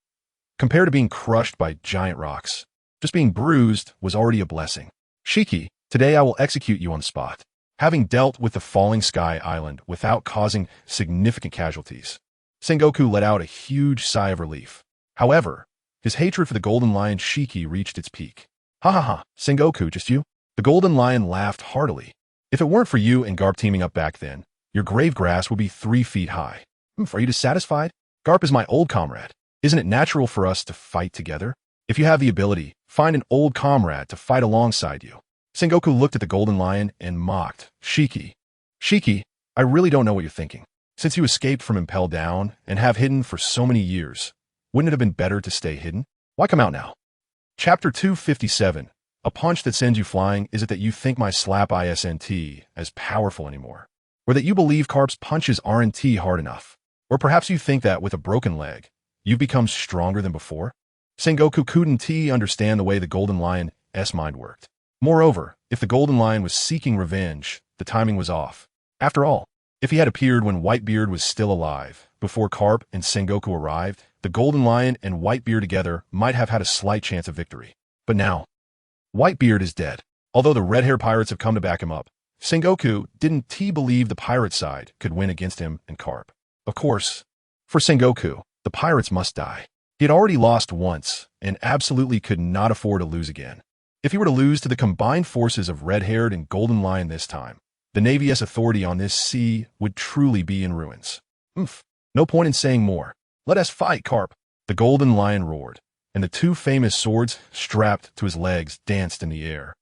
compared to being crushed by giant rocks, just being bruised was already a blessing. Shiki, today I will execute you on the spot. Having dealt with the falling sky island without causing significant casualties, Sengoku let out a huge sigh of relief. However, his hatred for the Golden Lion Shiki reached its peak. Ha ha ha, Sengoku, just you? The Golden Lion laughed heartily. If it weren't for you and Garp teaming up back then, your grave grass would be 3 feet high. Are you dissatisfied? Garp is my old comrade. Isn't it natural for us to fight together? If you have the ability, find an old comrade to fight alongside you. Sengoku looked at the Golden Lion and mocked. Shiki, I really don't know what you're thinking. Since you escaped from Impel Down and have hidden for so many years, wouldn't it have been better to stay hidden? Why come out now? Chapter 257. A punch that sends you flying. Is it that you think my slap isn't as powerful anymore? Or that you believe Garp's punches aren't hard enough? Or perhaps you think that with a broken leg, you've become stronger than before? Sengoku couldn't understand the way the Golden Lion's mind worked. Moreover, if the Golden Lion was seeking revenge, the timing was off. After all, if he had appeared when Whitebeard was still alive, before Garp and Sengoku arrived, the Golden Lion and Whitebeard together might have had a slight chance of victory. But now, Whitebeard is dead. Although the red-haired pirates have come to back him up, Sengoku didn't believe the pirate side could win against him and Garp. Of course, for Sengoku, the pirates must die. He had already lost once, and absolutely could not afford to lose again. If he were to lose to the combined forces of Red-Haired and Golden Lion this time, the Navy's authority on this sea would truly be in ruins. No point in saying more. Let us fight, Garp. The Golden Lion roared, and the 2 famous swords strapped to his legs danced in the air.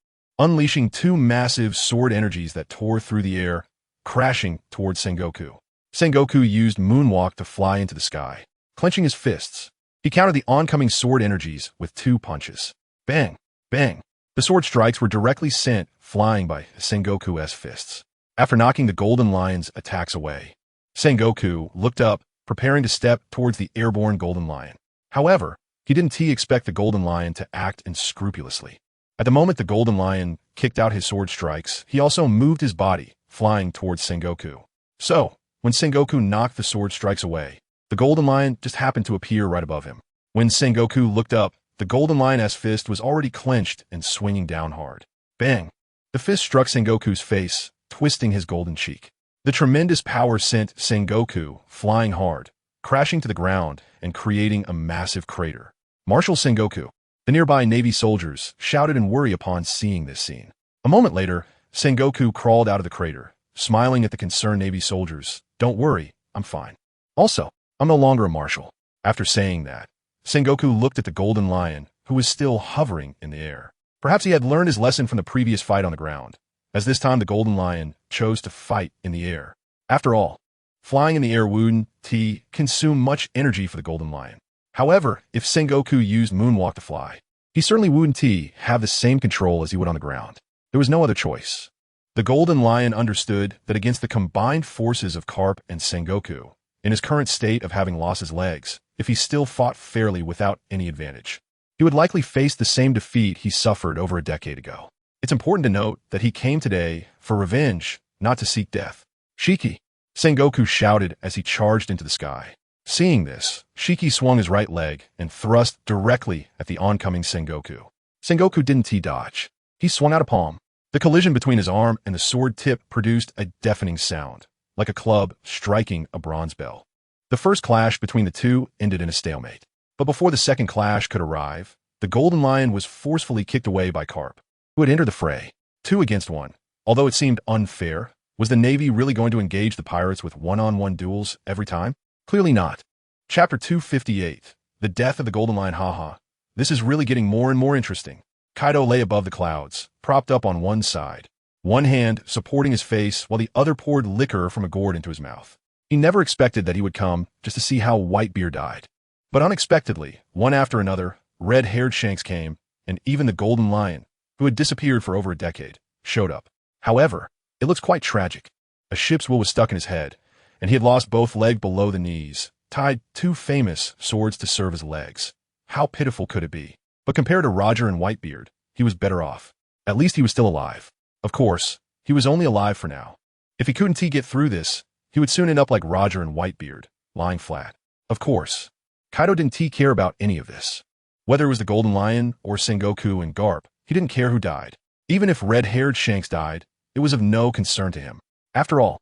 unleashing two massive sword energies that tore through the air, crashing towards Sengoku. Sengoku used Moonwalk to fly into the sky. Clenching his fists, he countered the oncoming sword energies with two punches. Bang! Bang! The sword strikes were directly sent flying by Sengoku's fists. After knocking the Golden Lion's attacks away, Sengoku looked up, preparing to step towards the airborne Golden Lion. However, he didn't expect the Golden Lion to act unscrupulously. At the moment the Golden Lion kicked out his sword strikes, he also moved his body, flying towards Sengoku. So, when Sengoku knocked the sword strikes away, the Golden Lion just happened to appear right above him. When Sengoku looked up, the Golden Lion's fist was already clenched and swinging down hard. Bang! The fist struck Sengoku's face, twisting his golden cheek. The tremendous power sent Sengoku flying hard, crashing to the ground and creating a massive crater. Marshal Sengoku. The nearby Navy soldiers shouted in worry upon seeing this scene. A moment later, Sengoku crawled out of the crater, smiling at the concerned Navy soldiers. Don't worry, I'm fine. Also, I'm no longer a marshal. After saying that, Sengoku looked at the Golden Lion, who was still hovering in the air. Perhaps he had learned his lesson from the previous fight on the ground, as this time the Golden Lion chose to fight in the air. After all, flying in the air wouldn't consume much energy for the Golden Lion. However, if Sengoku used Moonwalk to fly, he certainly wouldn't have the same control as he would on the ground. There was no other choice. The Golden Lion understood that against the combined forces of Carp and Sengoku, in his current state of having lost his legs, if he still fought fairly without any advantage, he would likely face the same defeat he suffered over a decade ago. It's important to note that he came today for revenge, not to seek death. Shiki! Sengoku shouted as he charged into the sky. Seeing this, Shiki swung his right leg and thrust directly at the oncoming Sengoku. Sengoku didn't dodge. He swung out a palm. The collision between his arm and the sword tip produced a deafening sound, like a club striking a bronze bell. The first clash between the two ended in a stalemate. But before the second clash could arrive, the Golden Lion was forcefully kicked away by Carp, who had entered the fray. 2 against 1. Although it seemed unfair, was the Navy really going to engage the pirates with one-on-one duels every time? Clearly not. Chapter 258. The Death of the Golden Lion. Haha. This is really getting more and more interesting. Kaido lay above the clouds, propped up on one side, one hand supporting his face while the other poured liquor from a gourd into his mouth. He never expected that he would come just to see how Whitebeard died. But unexpectedly, one after another, red-haired Shanks came, and even the Golden Lion, who had disappeared for over a decade, showed up. However, it looks quite tragic. A ship's wool was stuck in his head, and he had lost both legs below the knees, tied 2 famous swords to serve as legs. How pitiful could it be? But compared to Roger and Whitebeard, he was better off. At least he was still alive. Of course, he was only alive for now. If he couldn't get through this, he would soon end up like Roger and Whitebeard, lying flat. Of course, Kaido didn't care about any of this. Whether it was the Golden Lion or Sengoku and Garp, he didn't care who died. Even if red-haired Shanks died, it was of no concern to him. After all,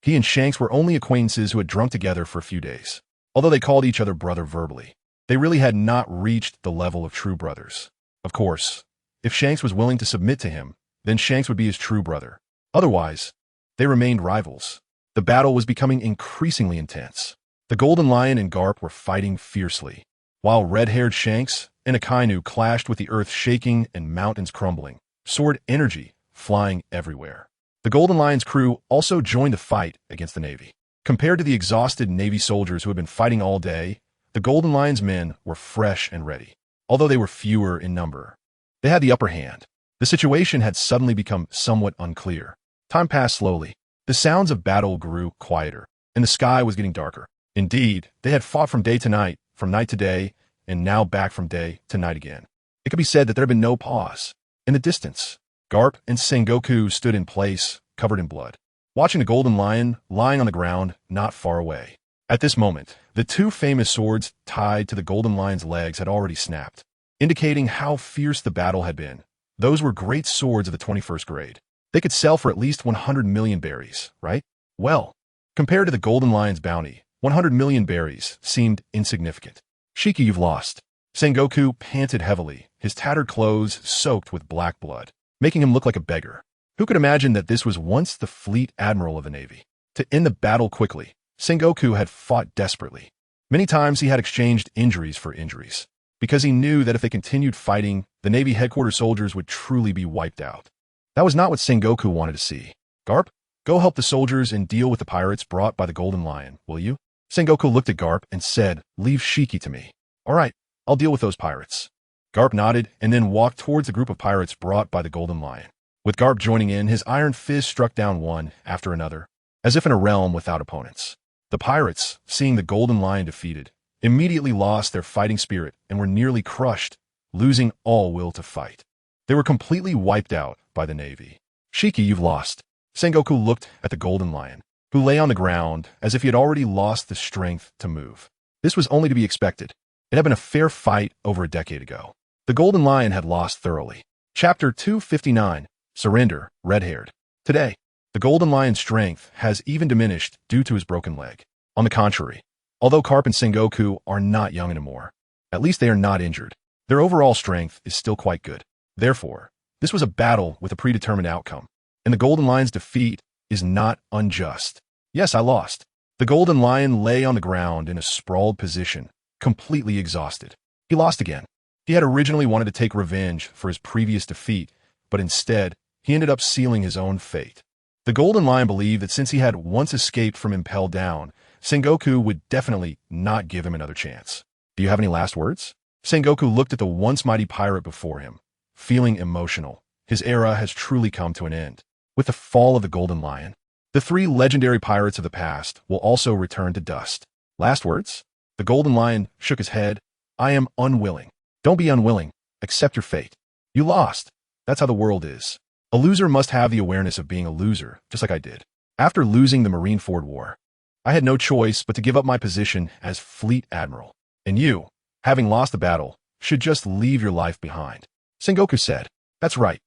he and Shanks were only acquaintances who had drunk together for a few days. Although they called each other brother verbally, they really had not reached the level of true brothers. Of course, if Shanks was willing to submit to him, then Shanks would be his true brother. Otherwise, they remained rivals. The battle was becoming increasingly intense. The Golden Lion and Garp were fighting fiercely, while red-haired Shanks and Akainu clashed with the earth shaking and mountains crumbling, sword energy flying everywhere. The Golden Lion's crew also joined the fight against the Navy. Compared to the exhausted Navy soldiers who had been fighting all day, the Golden Lion's men were fresh and ready. Although they were fewer in number, they had the upper hand. The situation had suddenly become somewhat unclear. Time passed slowly. The sounds of battle grew quieter, and the sky was getting darker. Indeed, they had fought from day to night, from night to day, and now back from day to night again. It could be said that there had been no pause. In the distance, Garp and Sengoku stood in place, covered in blood, watching the Golden Lion lying on the ground not far away. At this moment, the 2 famous swords tied to the Golden Lion's legs had already snapped, indicating how fierce the battle had been. Those were great swords of the 21st grade. They could sell for at least 100 million berries, right? Well, compared to the Golden Lion's bounty, 100 million berries seemed insignificant. Shiki, you've lost. Sengoku panted heavily, his tattered clothes soaked with black blood, making him look like a beggar. Who could imagine that this was once the fleet admiral of the Navy? To end the battle quickly, Sengoku had fought desperately. Many times he had exchanged injuries for injuries. because he knew that if they continued fighting, the Navy headquarters soldiers would truly be wiped out. That was not what Sengoku wanted to see. Garp, go help the soldiers and deal with the pirates brought by the Golden Lion, will you? Sengoku looked at Garp and said, leave Shiki to me. All right, I'll deal with those pirates. Garp nodded and then walked towards the group of pirates brought by the Golden Lion. With Garp joining in, his iron fist struck down one after another, as if in a realm without opponents. The pirates, seeing the Golden Lion defeated, immediately lost their fighting spirit and were nearly crushed, losing all will to fight. They were completely wiped out by the Navy. Shiki, you've lost. Sengoku looked at the Golden Lion, who lay on the ground as if he had already lost the strength to move. This was only to be expected. It had been a fair fight over a decade ago. The Golden Lion had lost thoroughly. Chapter 259, Surrender, Red-Haired. Today, the Golden Lion's strength has even diminished due to his broken leg. On the contrary, although Garp and Sengoku are not young anymore, at least they are not injured. Their overall strength is still quite good. Therefore, this was a battle with a predetermined outcome, and the Golden Lion's defeat is not unjust. Yes, I lost. The Golden Lion lay on the ground in a sprawled position, completely exhausted. He lost again. He had originally wanted to take revenge for his previous defeat, but instead, he ended up sealing his own fate. The Golden Lion believed that since he had once escaped from Impel Down, Sengoku would definitely not give him another chance. Do you have any last words? Sengoku looked at the once mighty pirate before him, feeling emotional. His era has truly come to an end. With the fall of the Golden Lion, the three legendary pirates of the past will also return to dust. Last words? The Golden Lion shook his head. I am unwilling. Don't be unwilling. Accept your fate. You lost. That's how the world is. A loser must have the awareness of being a loser, just like I did. After losing the Marineford War, I had no choice but to give up my position as Fleet Admiral. And you, having lost the battle, should just leave your life behind. Sengoku said. That's right.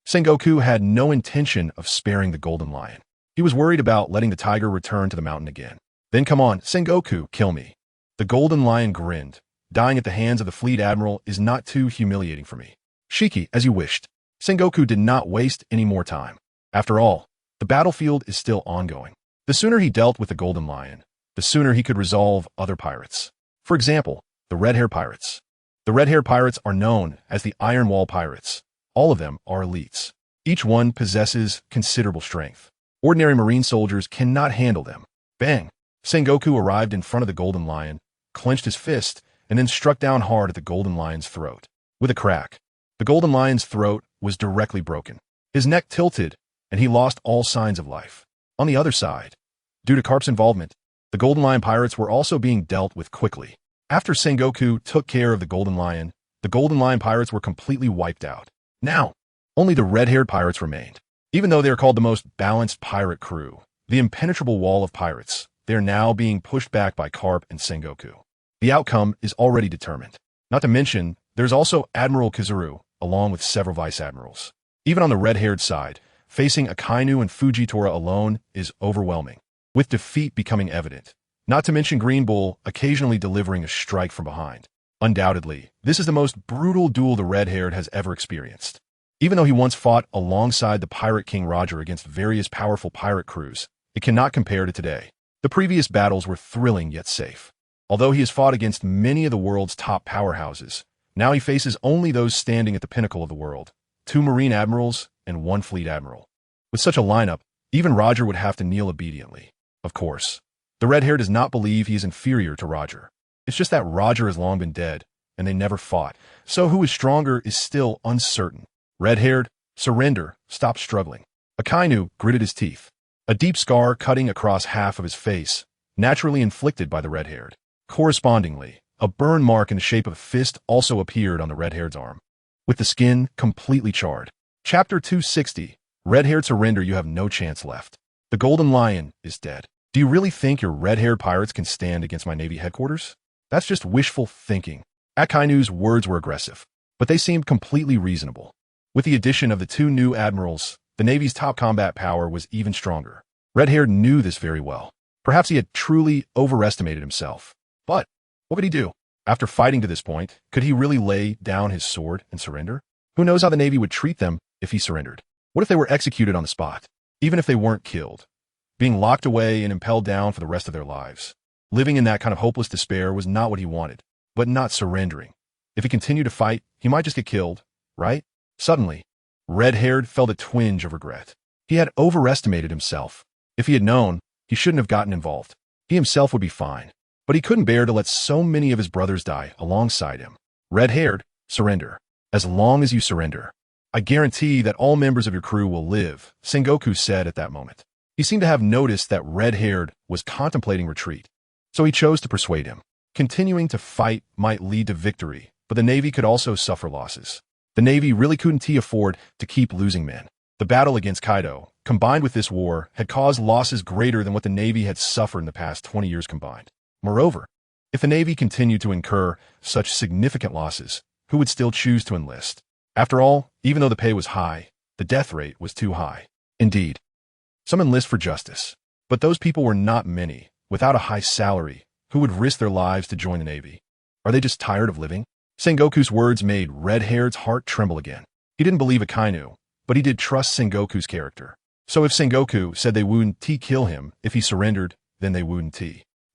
Sengoku had no intention of sparing the Golden Lion. He was worried about letting the tiger return to the mountain again. Then come on, Sengoku, kill me. The Golden Lion grinned. Dying at the hands of the Fleet Admiral is not too humiliating for me. Shiki, as you wished. Sengoku did not waste any more time. After all, the battlefield is still ongoing. The sooner he dealt with the Golden Lion, the sooner he could resolve other pirates. For example, the red-haired pirates. The red-haired pirates are known as the Iron Wall Pirates. All of them are elites. Each one possesses considerable strength. Ordinary marine soldiers cannot handle them. Bang! Sengoku arrived in front of the Golden Lion, clenched his fist, and then struck down hard at the Golden Lion's throat. With a crack, the Golden Lion's throat was directly broken. His neck tilted, and he lost all signs of life. On the other side, due to Garp's involvement, the Golden Lion pirates were also being dealt with quickly. After Sengoku took care of the Golden Lion pirates were completely wiped out. Now, only the red-haired pirates remained. Even though they are called the most balanced pirate crew, the impenetrable wall of pirates, they are now being pushed back by Garp and Sengoku. The outcome is already determined. Not to mention, there's also Admiral Kizuru, along with several vice-admirals. Even on the red-haired side, facing Akainu and Fujitora alone is overwhelming, with defeat becoming evident. Not to mention Green Bull occasionally delivering a strike from behind. Undoubtedly, this is the most brutal duel the red-haired has ever experienced. Even though he once fought alongside the Pirate King Roger against various powerful pirate crews, it cannot compare to today. The previous battles were thrilling yet safe. Although he has fought against many of the world's top powerhouses, now he faces only those standing at the pinnacle of the world, 2 Marine Admirals and 1 Fleet Admiral. With such a lineup, even Roger would have to kneel obediently. Of course, the red-hair does not believe he is inferior to Roger. It's just that Roger has long been dead, and they never fought, so who is stronger is still uncertain. Red-haired, surrender, stop struggling. Akainu gritted his teeth, a deep scar cutting across half of his face, naturally inflicted by the red-haired. Correspondingly, a burn mark in the shape of a fist also appeared on the red-haired's arm, with the skin completely charred. Chapter 260, Red-haired surrender, you have no chance left. The Golden Lion is dead. Do you really think your red-haired pirates can stand against my Navy headquarters? That's just wishful thinking. Akainu's words were aggressive, but they seemed completely reasonable. With the addition of the 2 new admirals, the Navy's top combat power was even stronger. Red-haired knew this very well. Perhaps he had truly overestimated himself. But what could he do? After fighting to this point, could he really lay down his sword and surrender? Who knows how the Navy would treat them if he surrendered? What if they were executed on the spot? Even if they weren't killed, being locked away and impelled down for the rest of their lives. Living in that kind of hopeless despair was not what he wanted, but not surrendering. If he continued to fight, he might just get killed, right? Suddenly, Red-Haired felt a twinge of regret. He had overestimated himself. If he had known, he shouldn't have gotten involved. He himself would be fine. But he couldn't bear to let so many of his brothers die alongside him. Red-Haired, surrender. As long as you surrender, I guarantee that all members of your crew will live, Sengoku said at that moment. He seemed to have noticed that Red-Haired was contemplating retreat, so he chose to persuade him. Continuing to fight might lead to victory, but the Navy could also suffer losses. The Navy really couldn't afford to keep losing men. The battle against Kaido, combined with this war, had caused losses greater than what the Navy had suffered in the past 20 years combined. Moreover, if the Navy continued to incur such significant losses, who would still choose to enlist? After all, even though the pay was high, the death rate was too high. Indeed, some enlist for justice, but those people were not many, without a high salary, who would risk their lives to join the Navy. Are they just tired of living? Sengoku's words made Red-Haired's heart tremble again. He didn't believe Akainu, but he did trust Sengoku's character. So if Sengoku said they wouldn't kill him if he surrendered, then they wouldn't.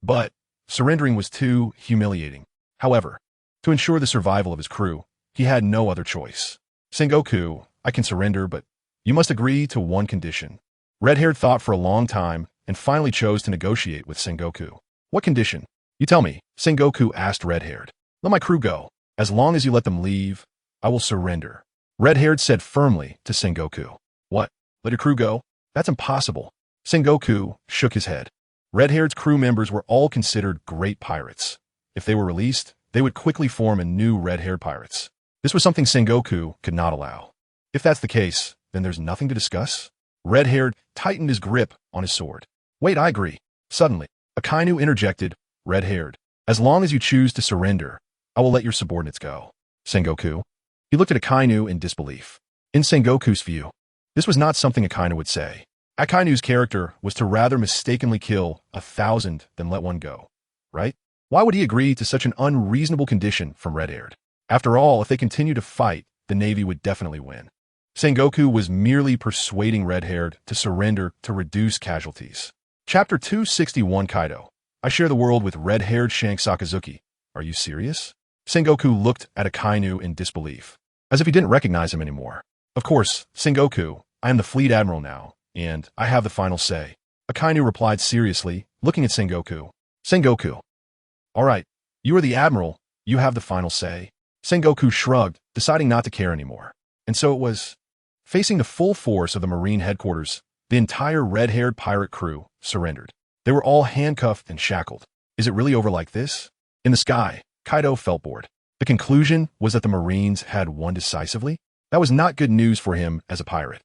But surrendering was too humiliating. However, to ensure the survival of his crew, he had no other choice. Sengoku, I can surrender, but you must agree to one condition. Red-Haired thought for a long time and finally chose to negotiate with Sengoku. What condition? You tell me, Sengoku asked Red-Haired. Let my crew go. As long as you let them leave, I will surrender. Red-Haired said firmly to Sengoku. What? Let your crew go? That's impossible. Sengoku shook his head. Red-Haired's crew members were all considered great pirates. If they were released, they would quickly form a new Red-Haired pirates. This was something Sengoku could not allow. If that's the case, then there's nothing to discuss. Red-Haired tightened his grip on his sword. Wait, I agree. Suddenly, Akainu interjected, Red-Haired, as long as you choose to surrender, I will let your subordinates go. Sengoku. He looked at Akainu in disbelief. In Sengoku's view, this was not something Akainu would say. Akainu's character was to rather mistakenly kill 1,000 than let one go, right? Why would he agree to such an unreasonable condition from Red-Haired? After all, if they continue to fight, the Navy would definitely win. Sengoku was merely persuading Red-Haired to surrender to reduce casualties. Chapter 261 Kaido. I share the world with Red-Haired Shanks Sakazuki. Are you serious? Sengoku looked at Akainu in disbelief, as if he didn't recognize him anymore. Of course, Sengoku, I am the fleet admiral now, and I have the final say. Akainu replied seriously, looking at Sengoku. Sengoku. All right, you are the admiral, you have the final say. Sengoku shrugged, deciding not to care anymore. And so it was. Facing the full force of the Marine headquarters, the entire Red-Haired pirate crew surrendered. They were all handcuffed and shackled. Is it really over like this? In the sky, Kaido felt bored. The conclusion was that the Marines had won decisively. That was not good news for him as a pirate.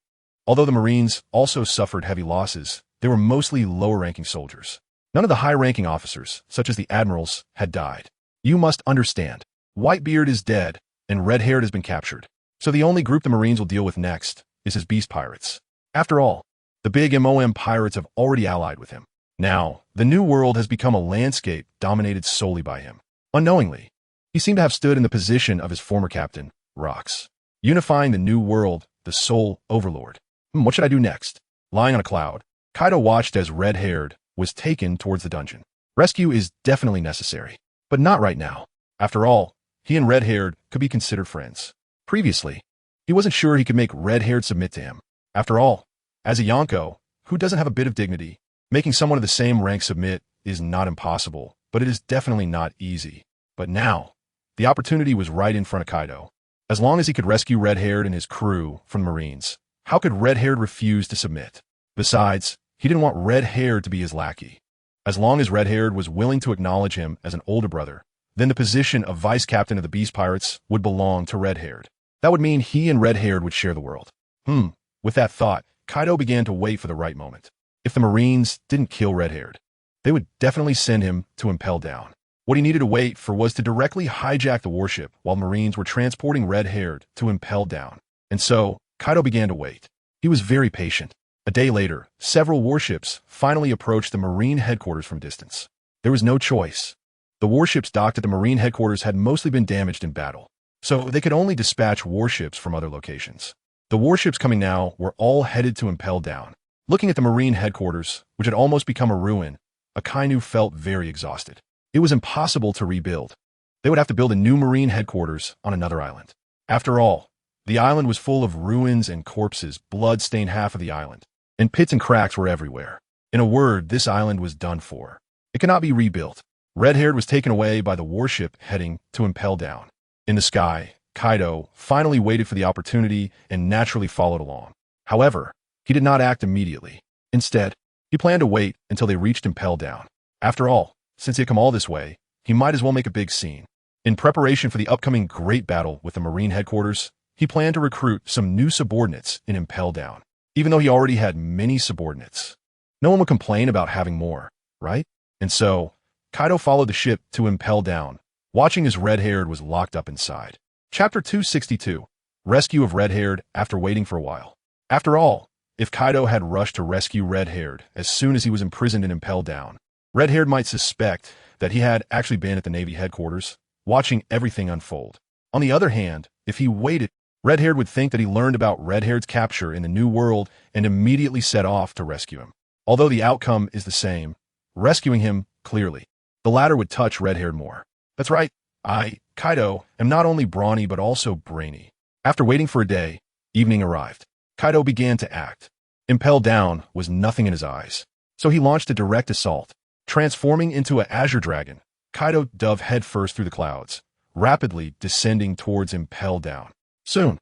Although the Marines also suffered heavy losses, they were mostly lower-ranking soldiers. None of the high-ranking officers, such as the admirals, had died. You must understand. Whitebeard is dead, and Red-Haired has been captured. So the only group the Marines will deal with next is his beast pirates. After all, the big MOM pirates have already allied with him. Now, the New World has become a landscape dominated solely by him. Unknowingly, he seemed to have stood in the position of his former captain, Rox, unifying the New World, the sole overlord. What should I do next? Lying on a cloud, Kaido watched as Red-Haired was taken towards the dungeon. Rescue is definitely necessary, but not right now. After all, he and Red-Haired could be considered friends. Previously, he wasn't sure he could make Red-Haired submit to him. After all, as a Yonko, who doesn't have a bit of dignity, making someone of the same rank submit is not impossible, but it is definitely not easy. But now, the opportunity was right in front of Kaido. As long as he could rescue Red-Haired and his crew from the Marines, how could Red-Haired refuse to submit? Besides, he didn't want Red-Haired to be his lackey. As long as Red-Haired was willing to acknowledge him as an older brother, then the position of vice captain of the Beast Pirates would belong to Red-Haired. That would mean he and Red-Haired would share the world. With that thought, Kaido began to wait for the right moment. If the Marines didn't kill Red-Haired, they would definitely send him to Impel Down. What he needed to wait for was to directly hijack the warship while Marines were transporting Red-Haired to Impel Down. And so, Kaido began to wait. He was very patient. A day later, several warships finally approached the Marine headquarters from distance. There was no choice. The warships docked at the Marine headquarters had mostly been damaged in battle, so they could only dispatch warships from other locations. The warships coming now were all headed to Impel Down. Looking at the Marine headquarters, which had almost become a ruin, Akainu felt very exhausted. It was impossible to rebuild. They would have to build a new marine headquarters on another island. After all, the island was full of ruins and corpses, blood stained half of the island, and pits and cracks were everywhere. In a word, this island was done for. It could not be rebuilt. Red-haired was taken away by the warship heading to Impel Down. In the sky, Kaido finally waited for the opportunity and naturally followed along. However, he did not act immediately. Instead, he planned to wait until they reached Impel Down. After all, since he had come all this way, he might as well make a big scene. In preparation for the upcoming great battle with the Marine headquarters, he planned to recruit some new subordinates in Impel Down. Even though he already had many subordinates, no one would complain about having more, right? And so, Kaido followed the ship to Impel Down, watching as Red-haired was locked up inside. Chapter 262, Rescue of Red-haired after waiting for a while. After all, if Kaido had rushed to rescue Red-haired as soon as he was imprisoned in Impel Down, Red-haired might suspect that he had actually been at the Navy headquarters, watching everything unfold. On the other hand, if he waited, Red-haired would think that he learned about Red-haired's capture in the New World and immediately set off to rescue him. Although the outcome is the same, rescuing him, clearly, the latter would touch Red-haired more. That's right, Kaido, am not only brawny but also brainy. After waiting for a day, evening arrived. Kaido began to act. Impel Down was nothing in his eyes, so he launched a direct assault. Transforming into an azure dragon, Kaido dove headfirst through the clouds, rapidly descending towards Impel Down. Soon,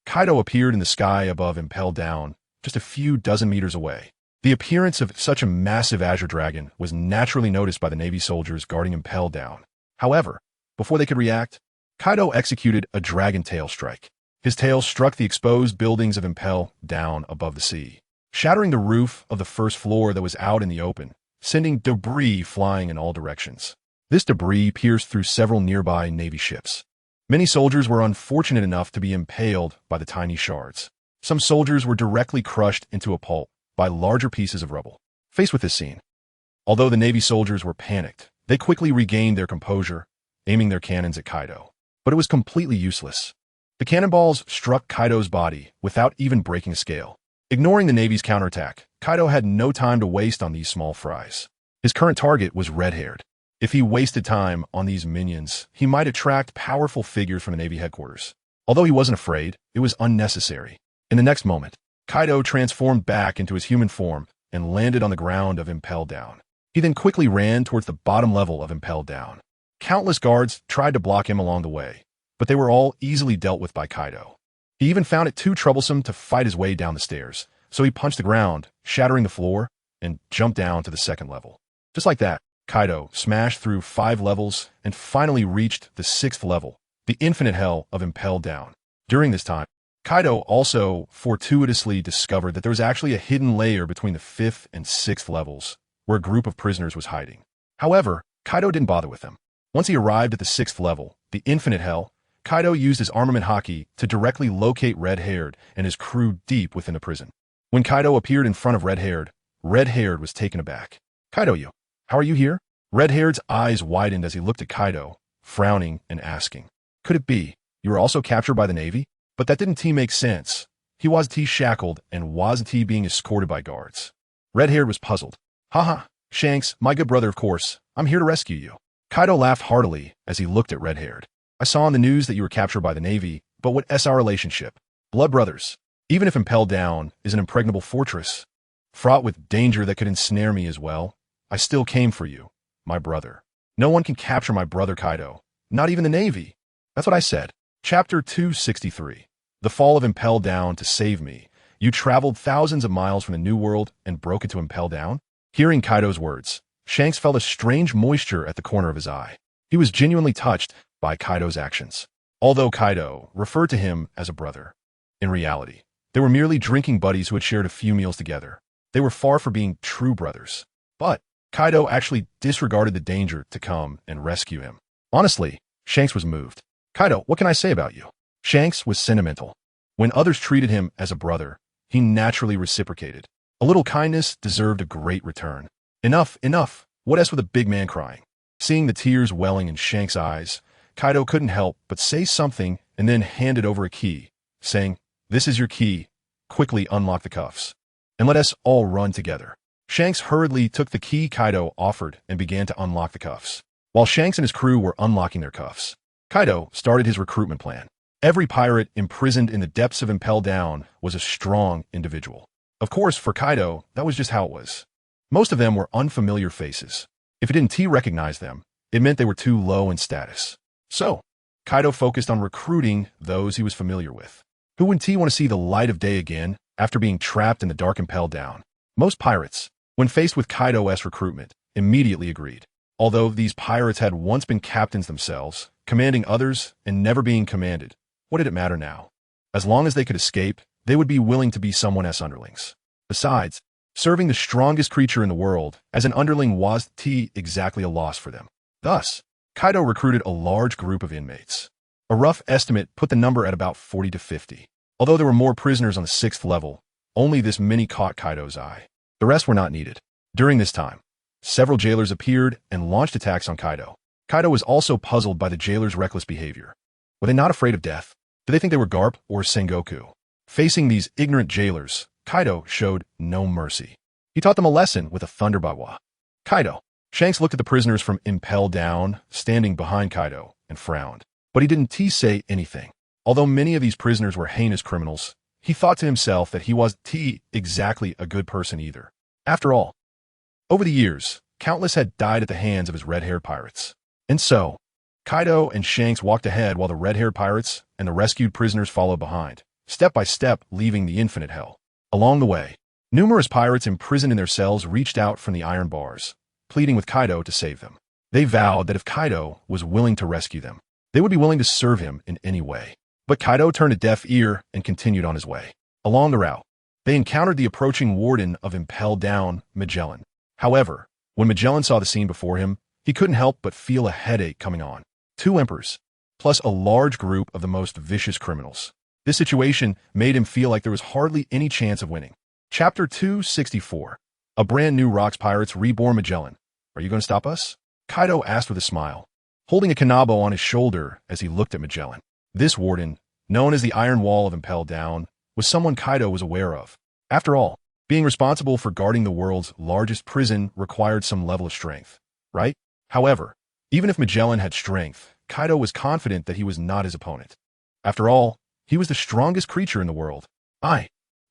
Kaido appeared in the sky above Impel Down, just a few dozen meters away. The appearance of such a massive azure dragon was naturally noticed by the Navy soldiers guarding Impel Down. However, before they could react, Kaido executed a dragon tail strike. His tail struck the exposed buildings of Impel Down above the sea, shattering the roof of the first floor that was out in the open, sending debris flying in all directions. This debris pierced through several nearby Navy ships. Many soldiers were unfortunate enough to be impaled by the tiny shards. Some soldiers were directly crushed into a pulp by larger pieces of rubble. Faced with this scene, although the Navy soldiers were panicked, they quickly regained their composure, aiming their cannons at Kaido. But it was completely useless. The cannonballs struck Kaido's body without even breaking a scale. Ignoring the Navy's counterattack, Kaido had no time to waste on these small fries. His current target was Red-haired. If he wasted time on these minions, he might attract powerful figures from the Navy headquarters. Although he wasn't afraid, it was unnecessary. In the next moment, Kaido transformed back into his human form and landed on the ground of Impel Down. He then quickly ran towards the bottom level of Impel Down. Countless guards tried to block him along the way, but they were all easily dealt with by Kaido. He even found it too troublesome to fight his way down the stairs, so he punched the ground, shattering the floor, and jumped down to the second level. Just like that, Kaido smashed through 5 levels and finally reached the 6th level, the infinite hell of Impel Down. During this time, Kaido also fortuitously discovered that there was actually a hidden layer between the 5th and 6th levels, where a group of prisoners was hiding. However, Kaido didn't bother with them. Once he arrived at the 6th level, the infinite hell, Kaido used his armament haki to directly locate Red-haired and his crew deep within the prison. When Kaido appeared in front of Red-haired was taken aback. "Kaido, how are you here?" Red-haired's eyes widened as he looked at Kaido, frowning and asking, "Could it be you were also captured by the Navy?" But that didn't make sense. He was shackled and was being escorted by guards. Red-haired was puzzled. "Haha, Shanks, my good brother, of course. I'm here to rescue you." Kaido laughed heartily as he looked at Red-haired. "I saw on the news that you were captured by the Navy, but what is our relationship? Blood brothers. Even if Impel Down is an impregnable fortress, fraught with danger that could ensnare me as well, I still came for you, my brother. No one can capture my brother Kaido, not even the Navy." That's what I said. Chapter 263. The Fall of Impel Down to save me. You traveled thousands of miles from the New World and broke into Impel Down? Hearing Kaido's words, Shanks felt a strange moisture at the corner of his eye. He was genuinely touched by Kaido's actions. Although Kaido referred to him as a brother, in reality, they were merely drinking buddies who had shared a few meals together. They were far from being true brothers. But Kaido actually disregarded the danger to come and rescue him. Honestly, Shanks was moved. "Kaido, what can I say about you?" Shanks was sentimental. When others treated him as a brother, he naturally reciprocated. A little kindness deserved a great return. "Enough, enough. What else with a big man crying?" Seeing the tears welling in Shanks' eyes, Kaido couldn't help but say something and then handed over a key, saying, "This is your key. Quickly unlock the cuffs, and let us all run together." Shanks hurriedly took the key Kaido offered and began to unlock the cuffs. While Shanks and his crew were unlocking their cuffs, Kaido started his recruitment plan. Every pirate imprisoned in the depths of Impel Down was a strong individual. Of course, for Kaido, that was just how it was. Most of them were unfamiliar faces. If he didn't recognize them, it meant they were too low in status. So, Kaido focused on recruiting those he was familiar with. Who wouldn't want to see the light of day again after being trapped in the dark Impel Down? Most pirates, when faced with Kaido's recruitment, immediately agreed. Although these pirates had once been captains themselves, commanding others and never being commanded, what did it matter now? As long as they could escape, they would be willing to be someone else's underlings. Besides, serving the strongest creature in the world as an underling was exactly a loss for them. Thus, Kaido recruited a large group of inmates. A rough estimate put the number at about 40 to 50. Although there were more prisoners on the 6th level, only this many caught Kaido's eye. The rest were not needed. During this time, several jailers appeared and launched attacks on Kaido. Kaido was also puzzled by the jailers' reckless behavior. Were they not afraid of death? Did they think they were Garp or Sengoku? Facing these ignorant jailers, Kaido showed no mercy. He taught them a lesson with a thunderbawa. Kaido. Shanks looked at the prisoners from Impel Down, standing behind Kaido, and frowned. But he didn't say anything. Although many of these prisoners were heinous criminals, he thought to himself that he was exactly a good person either. After all, over the years, countless had died at the hands of his red-haired pirates. And so, Kaido and Shanks walked ahead while the red-haired pirates and the rescued prisoners followed behind, step by step leaving the infinite hell. Along the way, numerous pirates imprisoned in their cells reached out from the iron bars, pleading with Kaido to save them. They vowed that if Kaido was willing to rescue them, they would be willing to serve him in any way. But Kaido turned a deaf ear and continued on his way. Along the route, they encountered the approaching warden of Impel Down, Magellan. However, when Magellan saw the scene before him, he couldn't help but feel a headache coming on. 2 emperors, plus a large group of the most vicious criminals. This situation made him feel like there was hardly any chance of winning. Chapter 264. A brand new Rocks Pirates Reborn. Magellan. Are you going to stop us? Kaido asked with a smile, holding a kanabo on his shoulder as he looked at Magellan. This warden, known as the Iron Wall of Impel Down, was someone Kaido was aware of. After all, being responsible for guarding the world's largest prison required some level of strength, right? However, even if Magellan had strength, Kaido was confident that he was not his opponent. After all, he was the strongest creature in the world.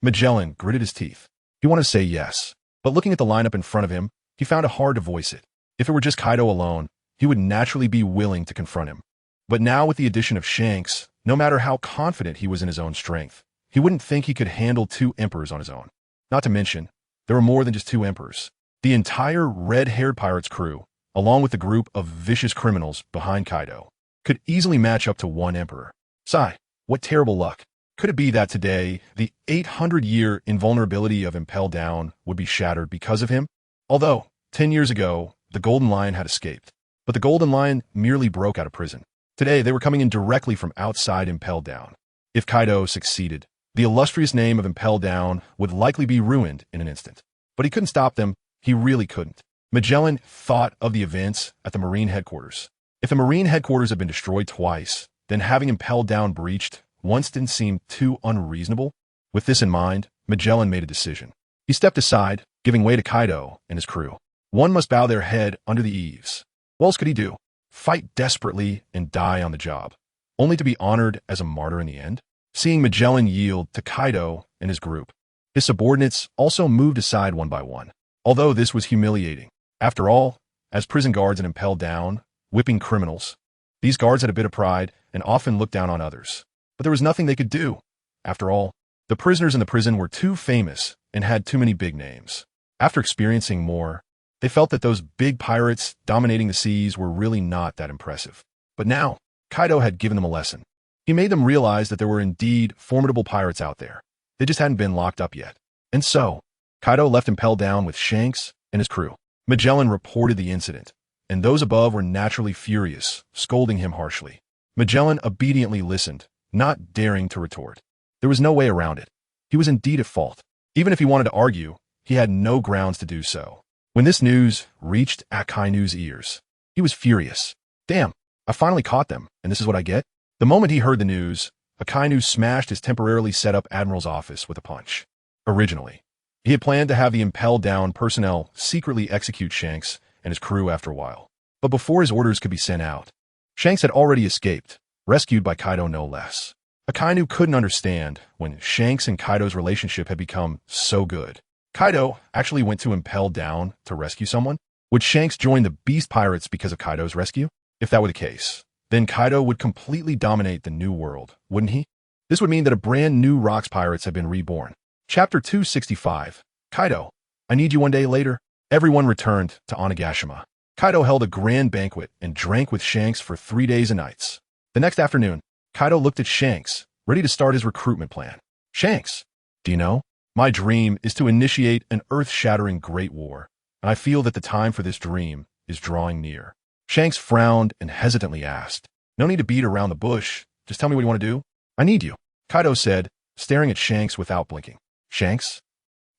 Magellan gritted his teeth. He wanted to say yes, but looking at the lineup in front of him, he found it hard to voice it. If it were just Kaido alone, he would naturally be willing to confront him. But now with the addition of Shanks, no matter how confident he was in his own strength, he wouldn't think he could handle 2 emperors on his own. Not to mention, there were more than just 2 emperors. The entire red-haired pirates crew, along with the group of vicious criminals behind Kaido, could easily match up to 1 emperor. Sigh, what terrible luck. Could it be that today, the 800-year invulnerability of Impel Down would be shattered because of him? Although, 10 years ago, the Golden Lion had escaped. But the Golden Lion merely broke out of prison. Today, they were coming in directly from outside Impel Down. If Kaido succeeded, the illustrious name of Impel Down would likely be ruined in an instant. But he couldn't stop them. He really couldn't. Magellan thought of the events at the Marine headquarters. If the Marine headquarters had been destroyed twice, then having Impel Down breached once didn't seem too unreasonable. With this in mind, Magellan made a decision. He stepped aside, giving way to Kaido and his crew. One must bow their head under the eaves. What else could he do? Fight desperately and die on the job, only to be honored as a martyr in the end? Seeing Magellan yield to Kaido and his group, his subordinates also moved aside one by one. Although this was humiliating. After all, as prison guards in Impel Down, whipping criminals, these guards had a bit of pride and often looked down on others. But there was nothing they could do. After all, the prisoners in the prison were too famous and had too many big names. After experiencing more, they felt that those big pirates dominating the seas were really not that impressive. But now, Kaido had given them a lesson. He made them realize that there were indeed formidable pirates out there. They just hadn't been locked up yet. And so, Kaido left Impel Down with Shanks and his crew. Magellan reported the incident, and those above were naturally furious, scolding him harshly. Magellan obediently listened, not daring to retort. There was no way around it. He was indeed at fault. Even if he wanted to argue, he had no grounds to do so. When this news reached Akainu's ears, he was furious. Damn, I finally caught them, and this is what I get? The moment he heard the news, Akainu smashed his temporarily set up admiral's office with a punch. Originally, he had planned to have the Impel Down personnel secretly execute Shanks and his crew after a while. But before his orders could be sent out, Shanks had already escaped, rescued by Kaido no less. Akainu couldn't understand when Shanks and Kaido's relationship had become so good. Kaido actually went to Impel Down to rescue someone? Would Shanks join the Beast Pirates because of Kaido's rescue? If that were the case, then Kaido would completely dominate the new world, wouldn't he? This would mean that a brand new Rocks Pirates had been reborn. Chapter 265. Kaido, I need you one day later. Everyone returned to Onigashima. Kaido held a grand banquet and drank with Shanks for 3 days and nights. The next afternoon, Kaido looked at Shanks, ready to start his recruitment plan. Shanks, do you know? My dream is to initiate an earth-shattering great war, and I feel that the time for this dream is drawing near. Shanks frowned and hesitantly asked, No need to beat around the bush. Just tell me what you want to do. I need you, Kaido said, staring at Shanks without blinking. Shanks?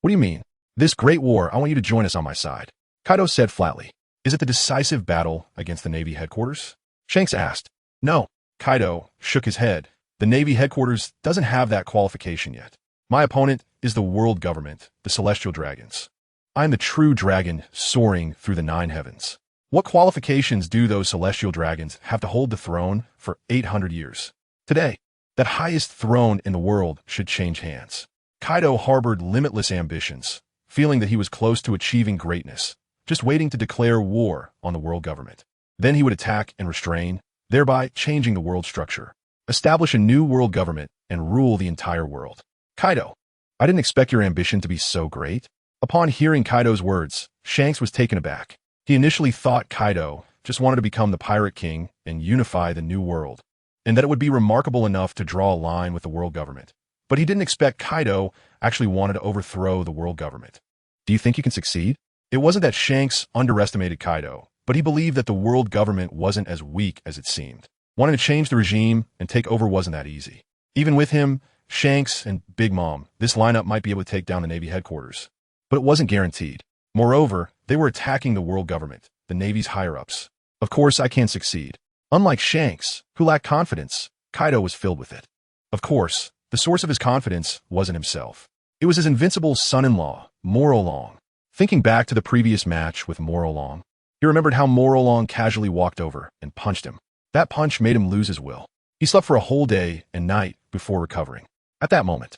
What do you mean? This great war, I want you to join us on my side. Kaido said flatly. Is it the decisive battle against the Navy headquarters? Shanks asked. No. Kaido shook his head. The Navy headquarters doesn't have that qualification yet. My opponent is the world government, the Celestial Dragons. I'm the true dragon soaring through the 9 heavens. What qualifications do those Celestial Dragons have to hold the throne for 800 years? Today, that highest throne in the world should change hands. Kaido harbored limitless ambitions, feeling that he was close to achieving greatness, just waiting to declare war on the world government. Then he would attack and restrain, thereby changing the world structure, establish a new world government, and rule the entire world. Kaido, I didn't expect your ambition to be so great. Upon hearing Kaido's words, Shanks was taken aback. He initially thought Kaido just wanted to become the Pirate King and unify the new world, and that it would be remarkable enough to draw a line with the world government. But he didn't expect Kaido actually wanted to overthrow the world government. Do you think you can succeed? It wasn't that Shanks underestimated Kaido, but he believed that the world government wasn't as weak as it seemed. Wanting to change the regime and take over wasn't that easy. Even with him, Shanks and Big Mom, this lineup might be able to take down the Navy headquarters. But it wasn't guaranteed. Moreover, they were attacking the world government, the Navy's higher-ups. Of course, I can succeed. Unlike Shanks, who lacked confidence, Kaido was filled with it. Of course, the source of his confidence wasn't himself. It was his invincible son-in-law, Morolong. Thinking back to the previous match with Morolong, he remembered how Morolong casually walked over and punched him. That punch made him lose his will. He slept for a whole day and night before recovering. At that moment,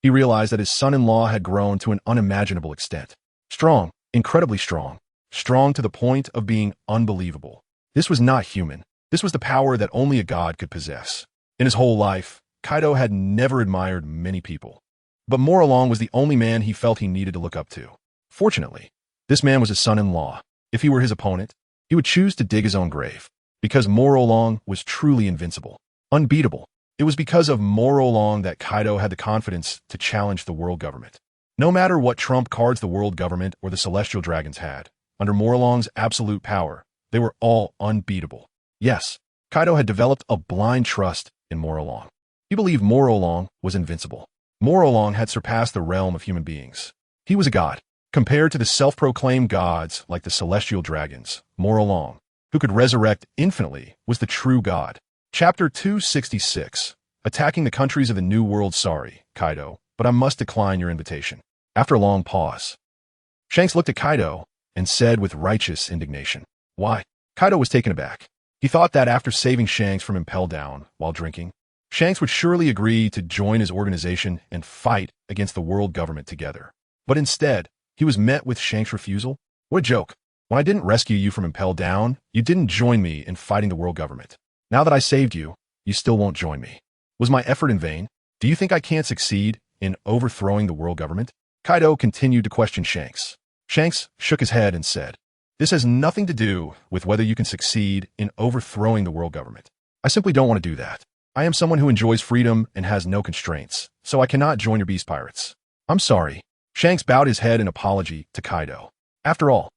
he realized that his son-in-law had grown to an unimaginable extent. Strong, incredibly strong. Strong to the point of being unbelievable. This was not human. This was the power that only a god could possess. In his whole life, Kaido had never admired many people. But Morolong was the only man he felt he needed to look up to. Fortunately, this man was his son-in-law. If he were his opponent, he would choose to dig his own grave. Because Morolong was truly invincible, unbeatable. It was because of Morolong that Kaido had the confidence to challenge the world government. No matter what trump cards the world government or the Celestial Dragons had, under Morolong's absolute power, they were all unbeatable. Yes, Kaido had developed a blind trust in Morolong. He believed Morolong was invincible. Morolong had surpassed the realm of human beings. He was a god. Compared to the self-proclaimed gods like the Celestial Dragons, Morolong, who could resurrect infinitely, was the true god. Chapter 266. Attacking the countries of the New World. Sorry, Kaido, but I must decline your invitation. After a long pause, Shanks looked at Kaido and said with righteous indignation, Why? Kaido was taken aback. He thought that after saving Shanks from Impel Down while drinking, Shanks would surely agree to join his organization and fight against the world government together. But instead, he was met with Shanks' refusal. What a joke. When I didn't rescue you from Impel Down, you didn't join me in fighting the world government. Now that I saved you, you still won't join me. Was my effort in vain? Do you think I can't succeed in overthrowing the world government? Kaido continued to question Shanks. Shanks shook his head and said, This has nothing to do with whether you can succeed in overthrowing the world government. I simply don't want to do that. I am someone who enjoys freedom and has no constraints, so I cannot join your Beast Pirates. I'm sorry. Shanks bowed his head in apology to Kaido. After all,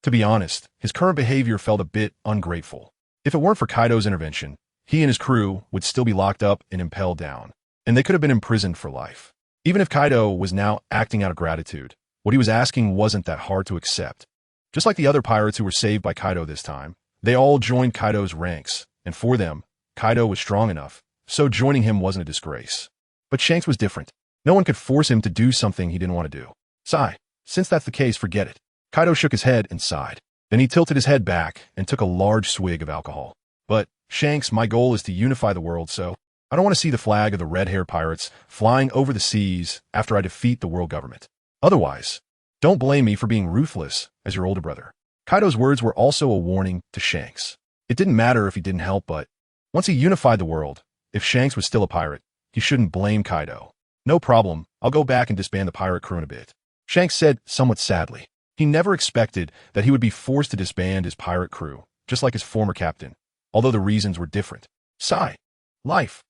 to be honest, his current behavior felt a bit ungrateful. If it weren't for Kaido's intervention, he and his crew would still be locked up and impelled down, and they could have been imprisoned for life. Even if Kaido was now acting out of gratitude, what he was asking wasn't that hard to accept. Just like the other pirates who were saved by Kaido this time, they all joined Kaido's ranks, and for them, Kaido was strong enough, so joining him wasn't a disgrace. But Shanks was different. No one could force him to do something he didn't want to do. Sigh. Since that's the case, forget it. Kaido shook his head and sighed. Then he tilted his head back and took a large swig of alcohol. But, Shanks, my goal is to unify the world, so I don't want to see the flag of the red-haired pirates flying over the seas after I defeat the world government. Otherwise, don't blame me for being ruthless as your older brother. Kaido's words were also a warning to Shanks. It didn't matter if he didn't help, but once he unified the world, if Shanks was still a pirate, he shouldn't blame Kaido. No problem, I'll go back and disband the pirate crew in a bit. Shanks said somewhat sadly. He never expected that he would be forced to disband his pirate crew, just like his former captain, although the reasons were different. Sigh. Life.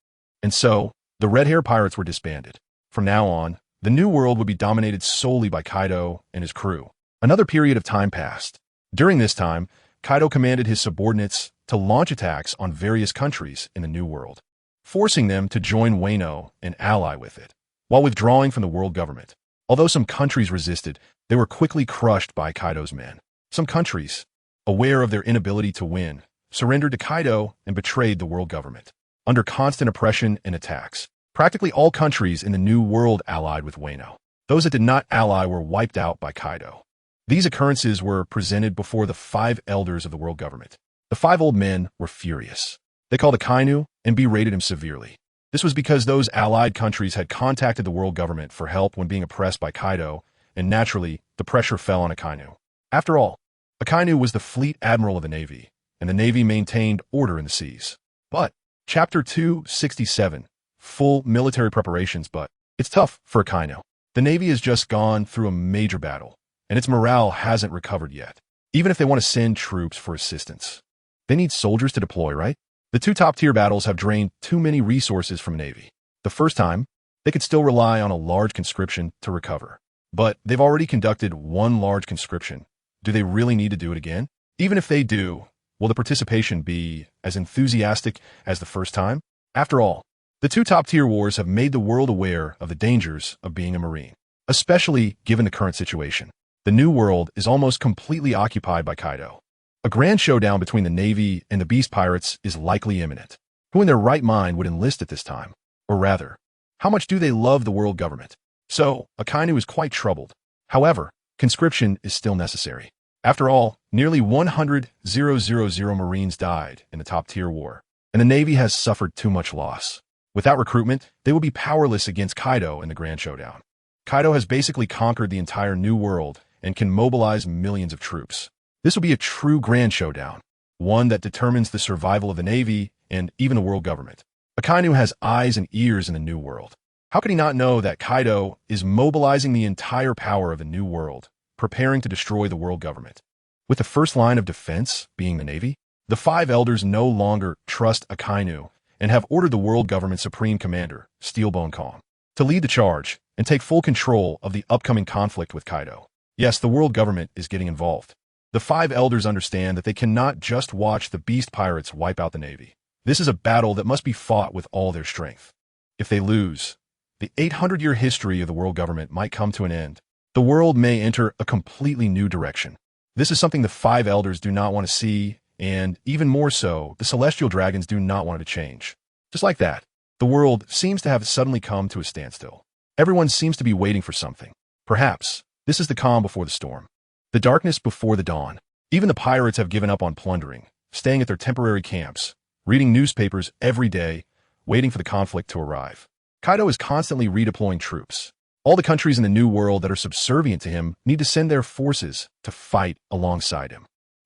And so, the red-haired pirates were disbanded. From now on, the new world would be dominated solely by Kaido and his crew. Another period of time passed. During this time, Kaido commanded his subordinates to launch attacks on various countries in the new world, forcing them to join Wano and ally with it, while withdrawing from the world government. Although some countries resisted, they were quickly crushed by Kaido's men. Some countries, aware of their inability to win, surrendered to Kaido and betrayed the world government. Under constant oppression and attacks, practically all countries in the New World allied with Wano. Those that did not ally were wiped out by Kaido. These occurrences were presented before the 5 elders of the world government. The 5 old men were furious. They called Akainu and berated him severely. This was because those allied countries had contacted the world government for help when being oppressed by Kaido, and naturally, the pressure fell on Akainu. After all, Akainu was the fleet admiral of the Navy, and the Navy maintained order in the seas. But, Chapter 267, full military preparations, but it's tough for Akainu. The Navy has just gone through a major battle, and its morale hasn't recovered yet. Even if they want to send troops for assistance, they need soldiers to deploy, right? The 2 top-tier battles have drained too many resources from Navy. The first time, they could still rely on a large conscription to recover. But they've already conducted 1 large conscription. Do they really need to do it again? Even if they do, will the participation be as enthusiastic as the first time? After all, the 2 top-tier wars have made the world aware of the dangers of being a Marine, especially given the current situation. The New World is almost completely occupied by Kaido. A grand showdown between the Navy and the Beast Pirates is likely imminent. Who in their right mind would enlist at this time? Or rather, how much do they love the world government? So, Akainu is quite troubled. However, conscription is still necessary. After all, nearly 100,000 Marines died in the top-tier war, and the Navy has suffered too much loss. Without recruitment, they will be powerless against Kaido in the Grand Showdown. Kaido has basically conquered the entire New World and can mobilize millions of troops. This will be a true Grand Showdown, one that determines the survival of the Navy and even the world government. Akainu has eyes and ears in the New World. How could he not know that Kaido is mobilizing the entire power of the New World, preparing to destroy the world government? With the first line of defense being the Navy, the 5 elders no longer trust Akainu and have ordered the world government supreme commander, Steelbone Calm, to lead the charge and take full control of the upcoming conflict with Kaido. Yes, the world government is getting involved. The 5 elders understand that they cannot just watch the Beast Pirates wipe out the Navy. This is a battle that must be fought with all their strength. If they lose, the 800-year history of the world government might come to an end. The world may enter a completely new direction. This is something the 5 elders do not want to see, and even more so, the celestial dragons do not want it to change. Just like that, the world seems to have suddenly come to a standstill. Everyone seems to be waiting for something. Perhaps this is the calm before the storm, the darkness before the dawn. Even the pirates have given up on plundering, staying at their temporary camps, reading newspapers every day, waiting for the conflict to arrive. Kaido is constantly redeploying troops. All the countries in the New World that are subservient to him need to send their forces to fight alongside him.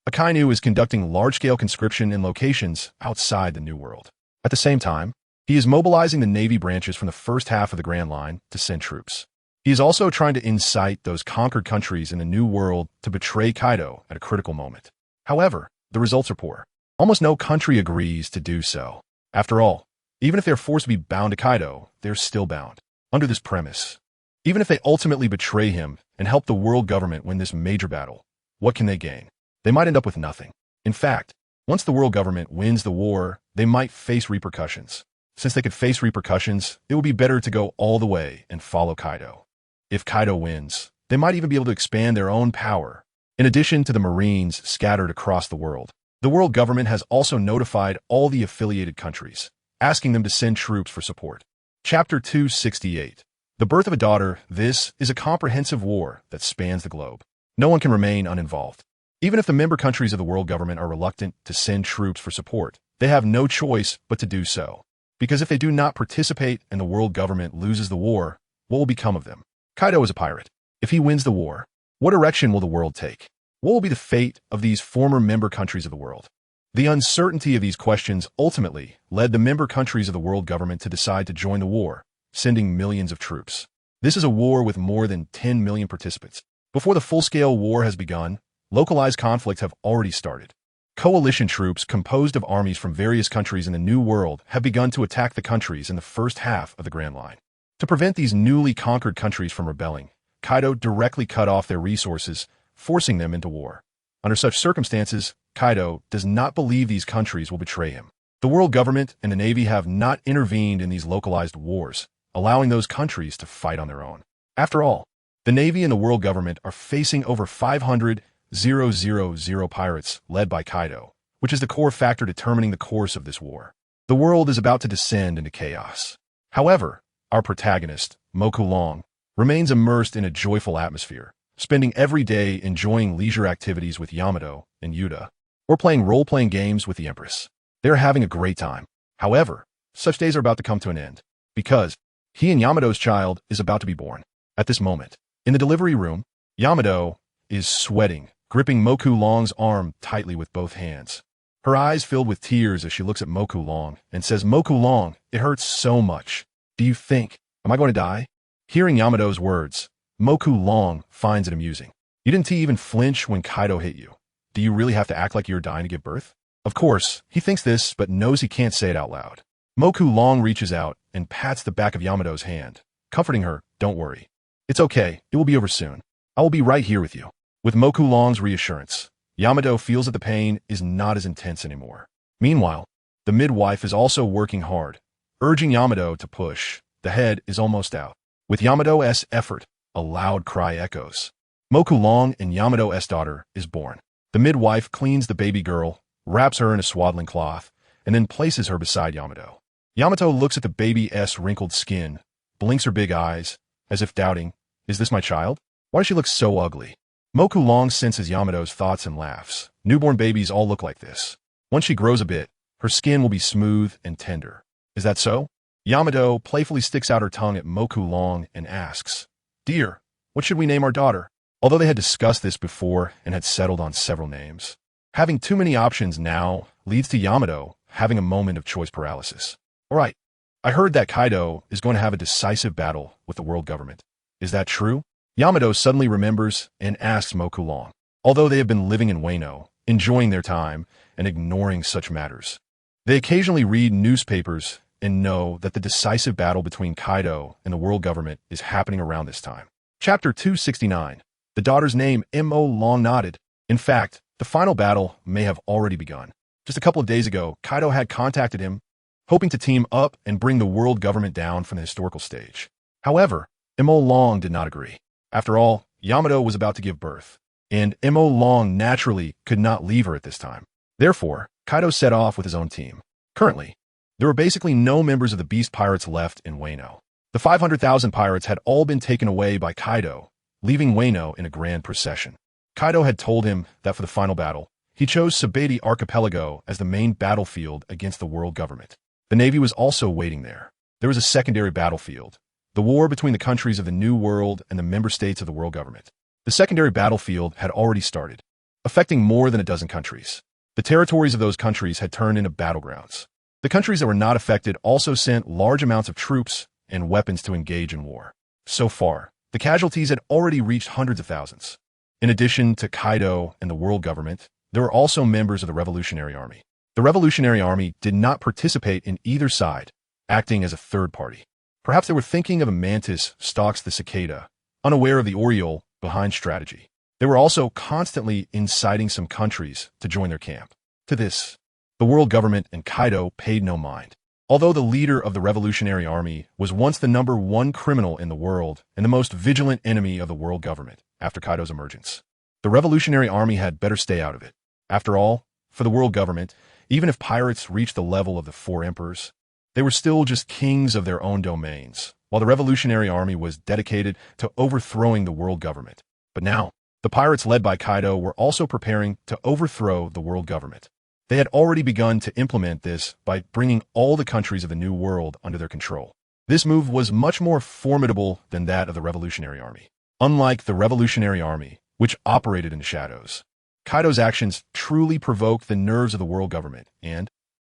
Akainu is conducting large-scale conscription in locations outside the New World. At the same time, he is mobilizing the Navy branches from the first half of the Grand Line to send troops. He is also trying to incite those conquered countries in the New World to betray Kaido at a critical moment. However, the results are poor. Almost no country agrees to do so. After all, even if they're forced to be bound to Kaido, they're still bound. Under this premise, even if they ultimately betray him and help the world government win this major battle, what can they gain? They might end up with nothing. In fact, once the world government wins the war, they might face repercussions. Since they could face repercussions, it would be better to go all the way and follow Kaido. If Kaido wins, they might even be able to expand their own power. In addition to the Marines scattered across the world, the world government has also notified all the affiliated countries, asking them to send troops for support. Chapter 268. The birth of a daughter. This is a comprehensive war that spans the globe. No one can remain uninvolved. Even if the member countries of the world government are reluctant to send troops for support, they have no choice but to do so. Because if they do not participate and the world government loses the war, what will become of them? Kaido is a pirate. If he wins the war, what direction will the world take? What will be the fate of these former member countries of the world? The uncertainty of these questions ultimately led the member countries of the world government to decide to join the war, sending millions of troops. This is a war with more than 10 million participants. Before the full-scale war has begun, localized conflicts have already started. Coalition troops composed of armies from various countries in the New World have begun to attack the countries in the first half of the Grand Line. To prevent these newly conquered countries from rebelling, Kaido directly cut off their resources, forcing them into war. Under such circumstances, Kaido does not believe these countries will betray him. The world government and the Navy have not intervened in these localized wars, allowing those countries to fight on their own. After all, the Navy and the world government are facing over 500,000 pirates led by Kaido, which is the core factor determining the course of this war. The world is about to descend into chaos. However, our protagonist, Moku Long, remains immersed in a joyful atmosphere, spending every day enjoying leisure activities with Yamato and Yuta, or playing role-playing games with the Empress. They're having a great time. However, such days are about to come to an end, because he and Yamato's child is about to be born. At this moment, in the delivery room, Yamato is sweating, gripping Moku Long's arm tightly with both hands. Her eyes filled with tears as she looks at Moku Long and says, "Moku Long, it hurts so much. Do you think, am I going to die?" Hearing Yamato's words, Moku Long finds it amusing. "You didn't even flinch when Kaido hit you. Do you really have to act like you're dying to give birth?" Of course, he thinks this but knows he can't say it out loud. Moku Long reaches out and pats the back of Yamato's hand, comforting her, "Don't worry. It's okay, it will be over soon. I will be right here with you." With Moku Long's reassurance, Yamato feels that the pain is not as intense anymore. Meanwhile, the midwife is also working hard, urging Yamato to push. The head is almost out. With Yamato's effort, a loud cry echoes. Moku Long and Yamato's daughter is born. The midwife cleans the baby girl, wraps her in a swaddling cloth, and then places her beside Yamato. Yamato looks at the baby's wrinkled skin, blinks her big eyes, as if doubting, "Is this my child? Why does she look so ugly?" Moku Long senses Yamato's thoughts and laughs. Newborn babies all look like this. Once she grows a bit, her skin will be smooth and tender. Is that so? Yamato playfully sticks out her tongue at Moku Long and asks, "Dear, what should we name our daughter?" Although they had discussed this before and had settled on several names, having too many options now leads to Yamato having a moment of choice paralysis. "All right, I heard that Kaido is going to have a decisive battle with the world government. Is that true?" Yamato suddenly remembers and asks Moku Long. Although they have been living in Wano, enjoying their time and ignoring such matters, they occasionally read newspapers and know that the decisive battle between Kaido and the world government is happening around this time. Chapter 269. The daughter's name. Mo Long nodded. In fact, the final battle may have already begun. Just a couple of days ago, Kaido had contacted him, hoping to team up and bring the world government down from the historical stage. However, Mo Long did not agree. After all, Yamato was about to give birth, and Mo Long naturally could not leave her at this time. Therefore, Kaido set off with his own team. Currently, there were basically no members of the Beast Pirates left in Wano. The 500,000 pirates had all been taken away by Kaido, leaving Wano in a grand procession. Kaido had told him that for the final battle, he chose Sabeti Archipelago as the main battlefield against the world government. The Navy was also waiting there. There was a secondary battlefield, the war between the countries of the New World and the member states of the world government. The secondary battlefield had already started, affecting more than a dozen countries. The territories of those countries had turned into battlegrounds. The countries that were not affected also sent large amounts of troops and weapons to engage in war. So far, the casualties had already reached hundreds of thousands. In addition to Kaido and the world government, there were also members of the Revolutionary Army. The Revolutionary Army did not participate in either side, acting as a third party. Perhaps they were thinking of a mantis stalks the cicada, unaware of the Oriole behind strategy. They were also constantly inciting some countries to join their camp. To this, the world government and Kaido paid no mind. Although the leader of the Revolutionary Army was once the #1 criminal in the world and the most vigilant enemy of the world government after Kaido's emergence, the Revolutionary Army had better stay out of it. After all, for the world government, even if pirates reached the level of the 4 emperors, they were still just kings of their own domains, while the Revolutionary Army was dedicated to overthrowing the world government. But now, the The pirates led by Kaido were also preparing to overthrow the world government. They had already begun to implement this by bringing all the countries of the New World under their control. This move was much more formidable than that of the Revolutionary Army. Unlike the Revolutionary Army, which operated in the shadows, Kaido's actions truly provoked the nerves of the world government, and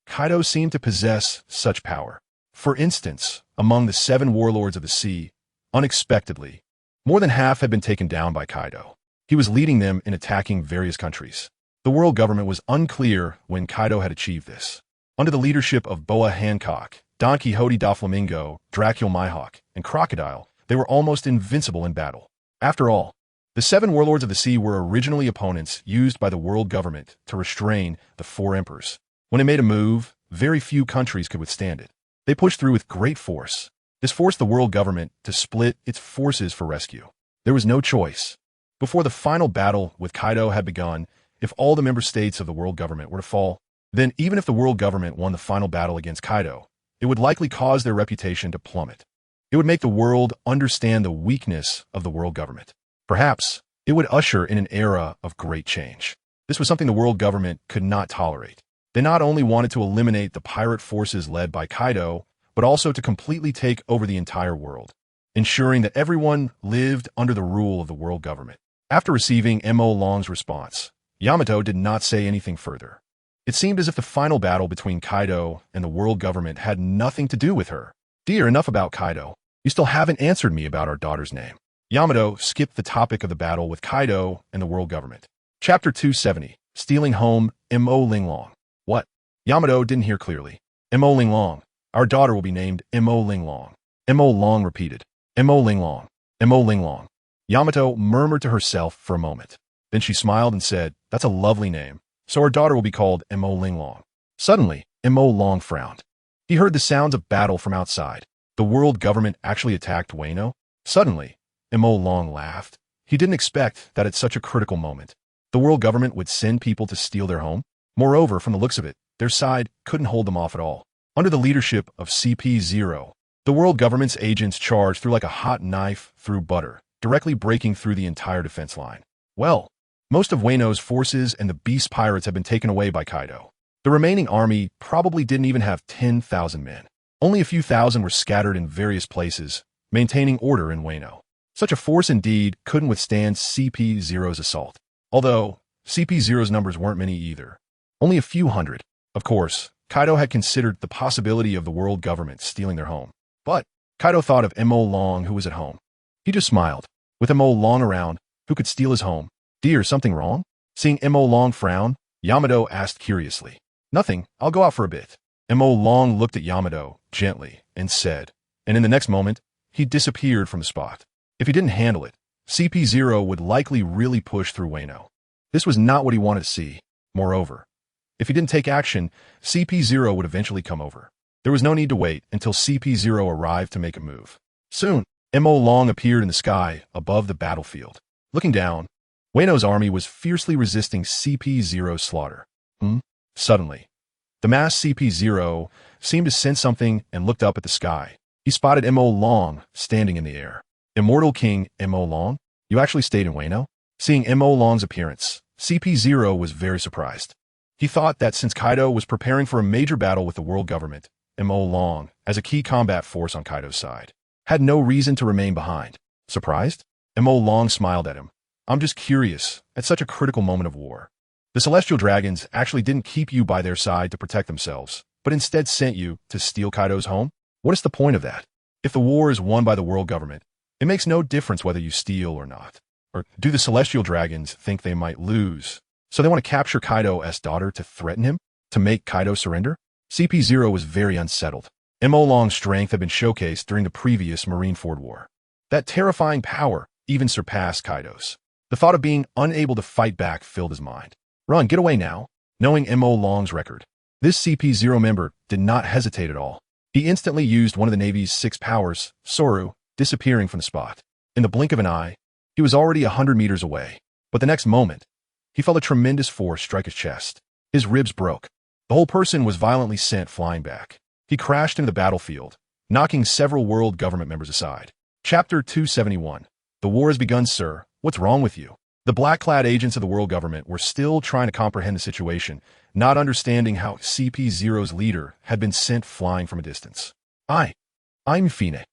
Kaido seemed to possess such power. For instance, among the 7 warlords of the sea, unexpectedly, more than half had been taken down by Kaido. He was leading them in attacking various countries. The world government was unclear when Kaido had achieved this. Under the leadership of Boa Hancock, Don Quixote da Flamingo, Dracula Mihawk, and Crocodile, they were almost invincible in battle. After all, the 7 warlords of the sea were originally opponents used by the world government to restrain the 4 emperors. When it made a move, very few countries could withstand it. They pushed through with great force. This forced the world government to split its forces for rescue. There was no choice. Before the final battle with Kaido had begun, if all the member states of the world government were to fall, then even if the world government won the final battle against Kaido, it would likely cause their reputation to plummet. It would make the world understand the weakness of the world government. Perhaps it would usher in an era of great change. This was something the world government could not tolerate. They not only wanted to eliminate the pirate forces led by Kaido, but also to completely take over the entire world, ensuring that everyone lived under the rule of the world government. After receiving Mo Long's response, Yamato did not say anything further. It seemed as if the final battle between Kaido and the world government had nothing to do with her. Dear, enough about Kaido. You still haven't answered me about our daughter's name. Yamato skipped the topic of the battle with Kaido and the world government. Chapter 270, Stealing Home Mo Linglong. What? Yamato didn't hear clearly. Mo Linglong. Our daughter will be named Mo Linglong. Mo Long repeated. Mo Linglong. Mo Linglong. Yamato murmured to herself for a moment. Then she smiled and said, "That's a lovely name. So our daughter will be called Mo Linglong." Suddenly, Mo Long frowned. He heard the sounds of battle from outside. The world government actually attacked Wano. Suddenly, Mo Long laughed. He didn't expect that at such a critical moment, the world government would send people to steal their home. Moreover, from the looks of it, their side couldn't hold them off at all. Under the leadership of CP0, the world government's agents charged through like a hot knife through butter, directly breaking through the entire defense line. Well, most of Wano's forces and the beast pirates had been taken away by Kaido. The remaining army probably didn't even have 10,000 men. Only a few thousand were scattered in various places, maintaining order in Wano. Such a force indeed couldn't withstand CP0's assault. Although, CP0's numbers weren't many either. Only a few hundred. Of course, Kaido had considered the possibility of the world government stealing their home. But Kaido thought of Mo Long, who was at home. He just smiled. With Mo Long around, who could steal his home? Dear, something wrong? Seeing Mo Long frown, Yamato asked curiously. Nothing, I'll go out for a bit. Mo Long looked at Yamato gently and said, and in the next moment, he disappeared from the spot. If he didn't handle it, CP0 would likely really push through Wano. This was not what he wanted to see. Moreover, if he didn't take action, CP0 would eventually come over. There was no need to wait until CP0 arrived to make a move. Soon, Mo Long appeared in the sky above the battlefield. Looking down, Wano's army was fiercely resisting CP0's slaughter. Suddenly, the masked CP0 seemed to sense something and looked up at the sky. He spotted Mo Long standing in the air. Immortal King Mo Long? You actually stayed in Wano? Seeing Mo Long's appearance, CP0 was very surprised. He thought that since Kaido was preparing for a major battle with the world government, Mo Long, as a key combat force on Kaido's side, had no reason to remain behind. Surprised? Mo Long smiled at him. I'm just curious, at such a critical moment of war. The Celestial Dragons actually didn't keep you by their side to protect themselves, but instead sent you to steal Kaido's home? What is the point of that? If the war is won by the world government, it makes no difference whether you steal or not. Or do the Celestial Dragons think they might lose? So they want to capture Kaido's daughter to threaten him? To make Kaido surrender? CP0 was very unsettled. Mo Long's strength had been showcased during the previous Marineford War. That terrifying power even surpassed Kaido's. The thought of being unable to fight back filled his mind. Run, get away now. Knowing Mo Long's record, this CP0 member did not hesitate at all. He instantly used one of the Navy's 6 powers, Soru, disappearing from the spot. In the blink of an eye, he was already 100 meters away. But the next moment, he felt a tremendous force strike his chest. His ribs broke. The whole person was violently sent flying back. He crashed into the battlefield, knocking several world government members aside. Chapter 271. The war has begun, sir. What's wrong with you? The black-clad agents of the world government were still trying to comprehend the situation, not understanding how CP0's leader had been sent flying from a distance. I'm Fine.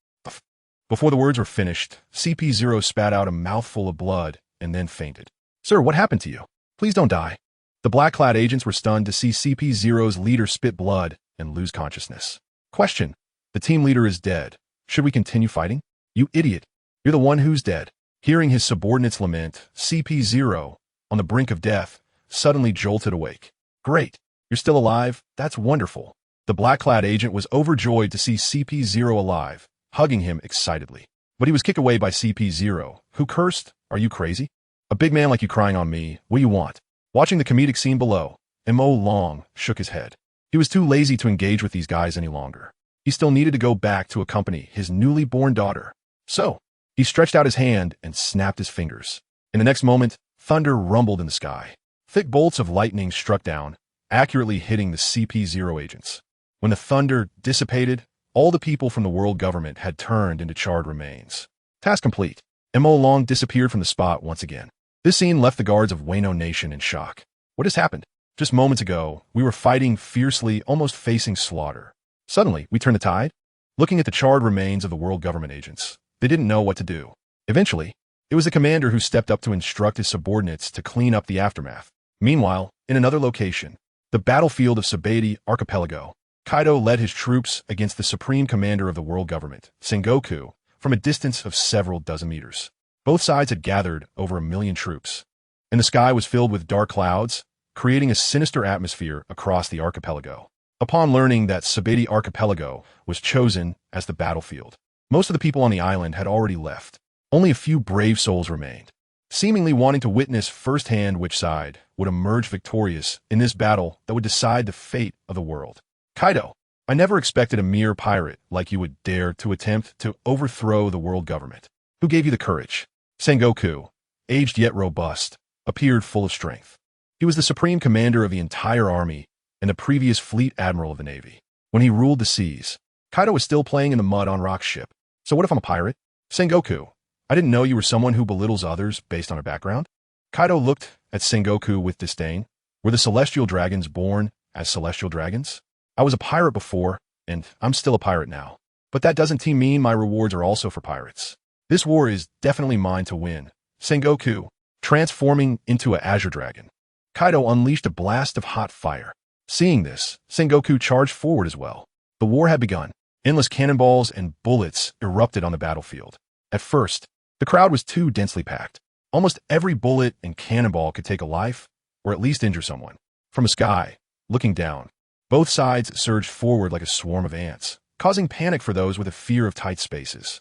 Before the words were finished, CP0 spat out a mouthful of blood and then fainted. Sir, what happened to you? Please don't die. The black-clad agents were stunned to see CP0's leader spit blood and lose consciousness. Question. The team leader is dead. Should we continue fighting? You idiot. You're the one who's dead. Hearing his subordinates lament, CP0, on the brink of death, suddenly jolted awake. Great. You're still alive? That's wonderful. The black-clad agent was overjoyed to see CP0 alive, hugging him excitedly. But he was kicked away by CP0, who cursed, "Are you crazy? A big man like you crying on me, what do you want?" Watching the comedic scene below, Mo Long shook his head. He was too lazy to engage with these guys any longer. He still needed to go back to accompany his newly born daughter. So, he stretched out his hand and snapped his fingers. In the next moment, thunder rumbled in the sky. Thick bolts of lightning struck down, accurately hitting the CP0 agents. When the thunder dissipated, all the people from the world government had turned into charred remains. Task complete. Mo Long disappeared from the spot once again. This scene left the guards of Wano Nation in shock. What has happened? Just moments ago, we were fighting fiercely, almost facing slaughter. Suddenly, we turned the tide? Looking at the charred remains of the world government agents, they didn't know what to do. Eventually, it was the commander who stepped up to instruct his subordinates to clean up the aftermath. Meanwhile, in another location, the battlefield of Sentencedto Archipelago, Kaido led his troops against the supreme commander of the world government, Sengoku, from a distance of several dozen meters. Both sides had gathered over 1 million troops, and the sky was filled with dark clouds, creating a sinister atmosphere across the archipelago. Upon learning that Sentencedto Archipelago was chosen as the battlefield, most of the people on the island had already left. Only a few brave souls remained, seemingly wanting to witness firsthand which side would emerge victorious in this battle that would decide the fate of the world. Kaido, I never expected a mere pirate like you would dare to attempt to overthrow the world government. Who gave you the courage? Sengoku, aged yet robust, appeared full of strength. He was the supreme commander of the entire army and the previous fleet admiral of the navy. When he ruled the seas, Kaido was still playing in the mud on Rock's ship. So what if I'm a pirate? Sengoku, I didn't know you were someone who belittles others based on their background. Kaido looked at Sengoku with disdain. Were the celestial dragons born as celestial dragons? I was a pirate before, and I'm still a pirate now. But that doesn't mean my rewards are also for pirates. This war is definitely mine to win. Sengoku, transforming into an azure dragon. Kaido unleashed a blast of hot fire. Seeing this, Sengoku charged forward as well. The war had begun. Endless cannonballs and bullets erupted on the battlefield. At first, the crowd was too densely packed. Almost every bullet and cannonball could take a life, or at least injure someone. From the sky, looking down, both sides surged forward like a swarm of ants, causing panic for those with a fear of tight spaces.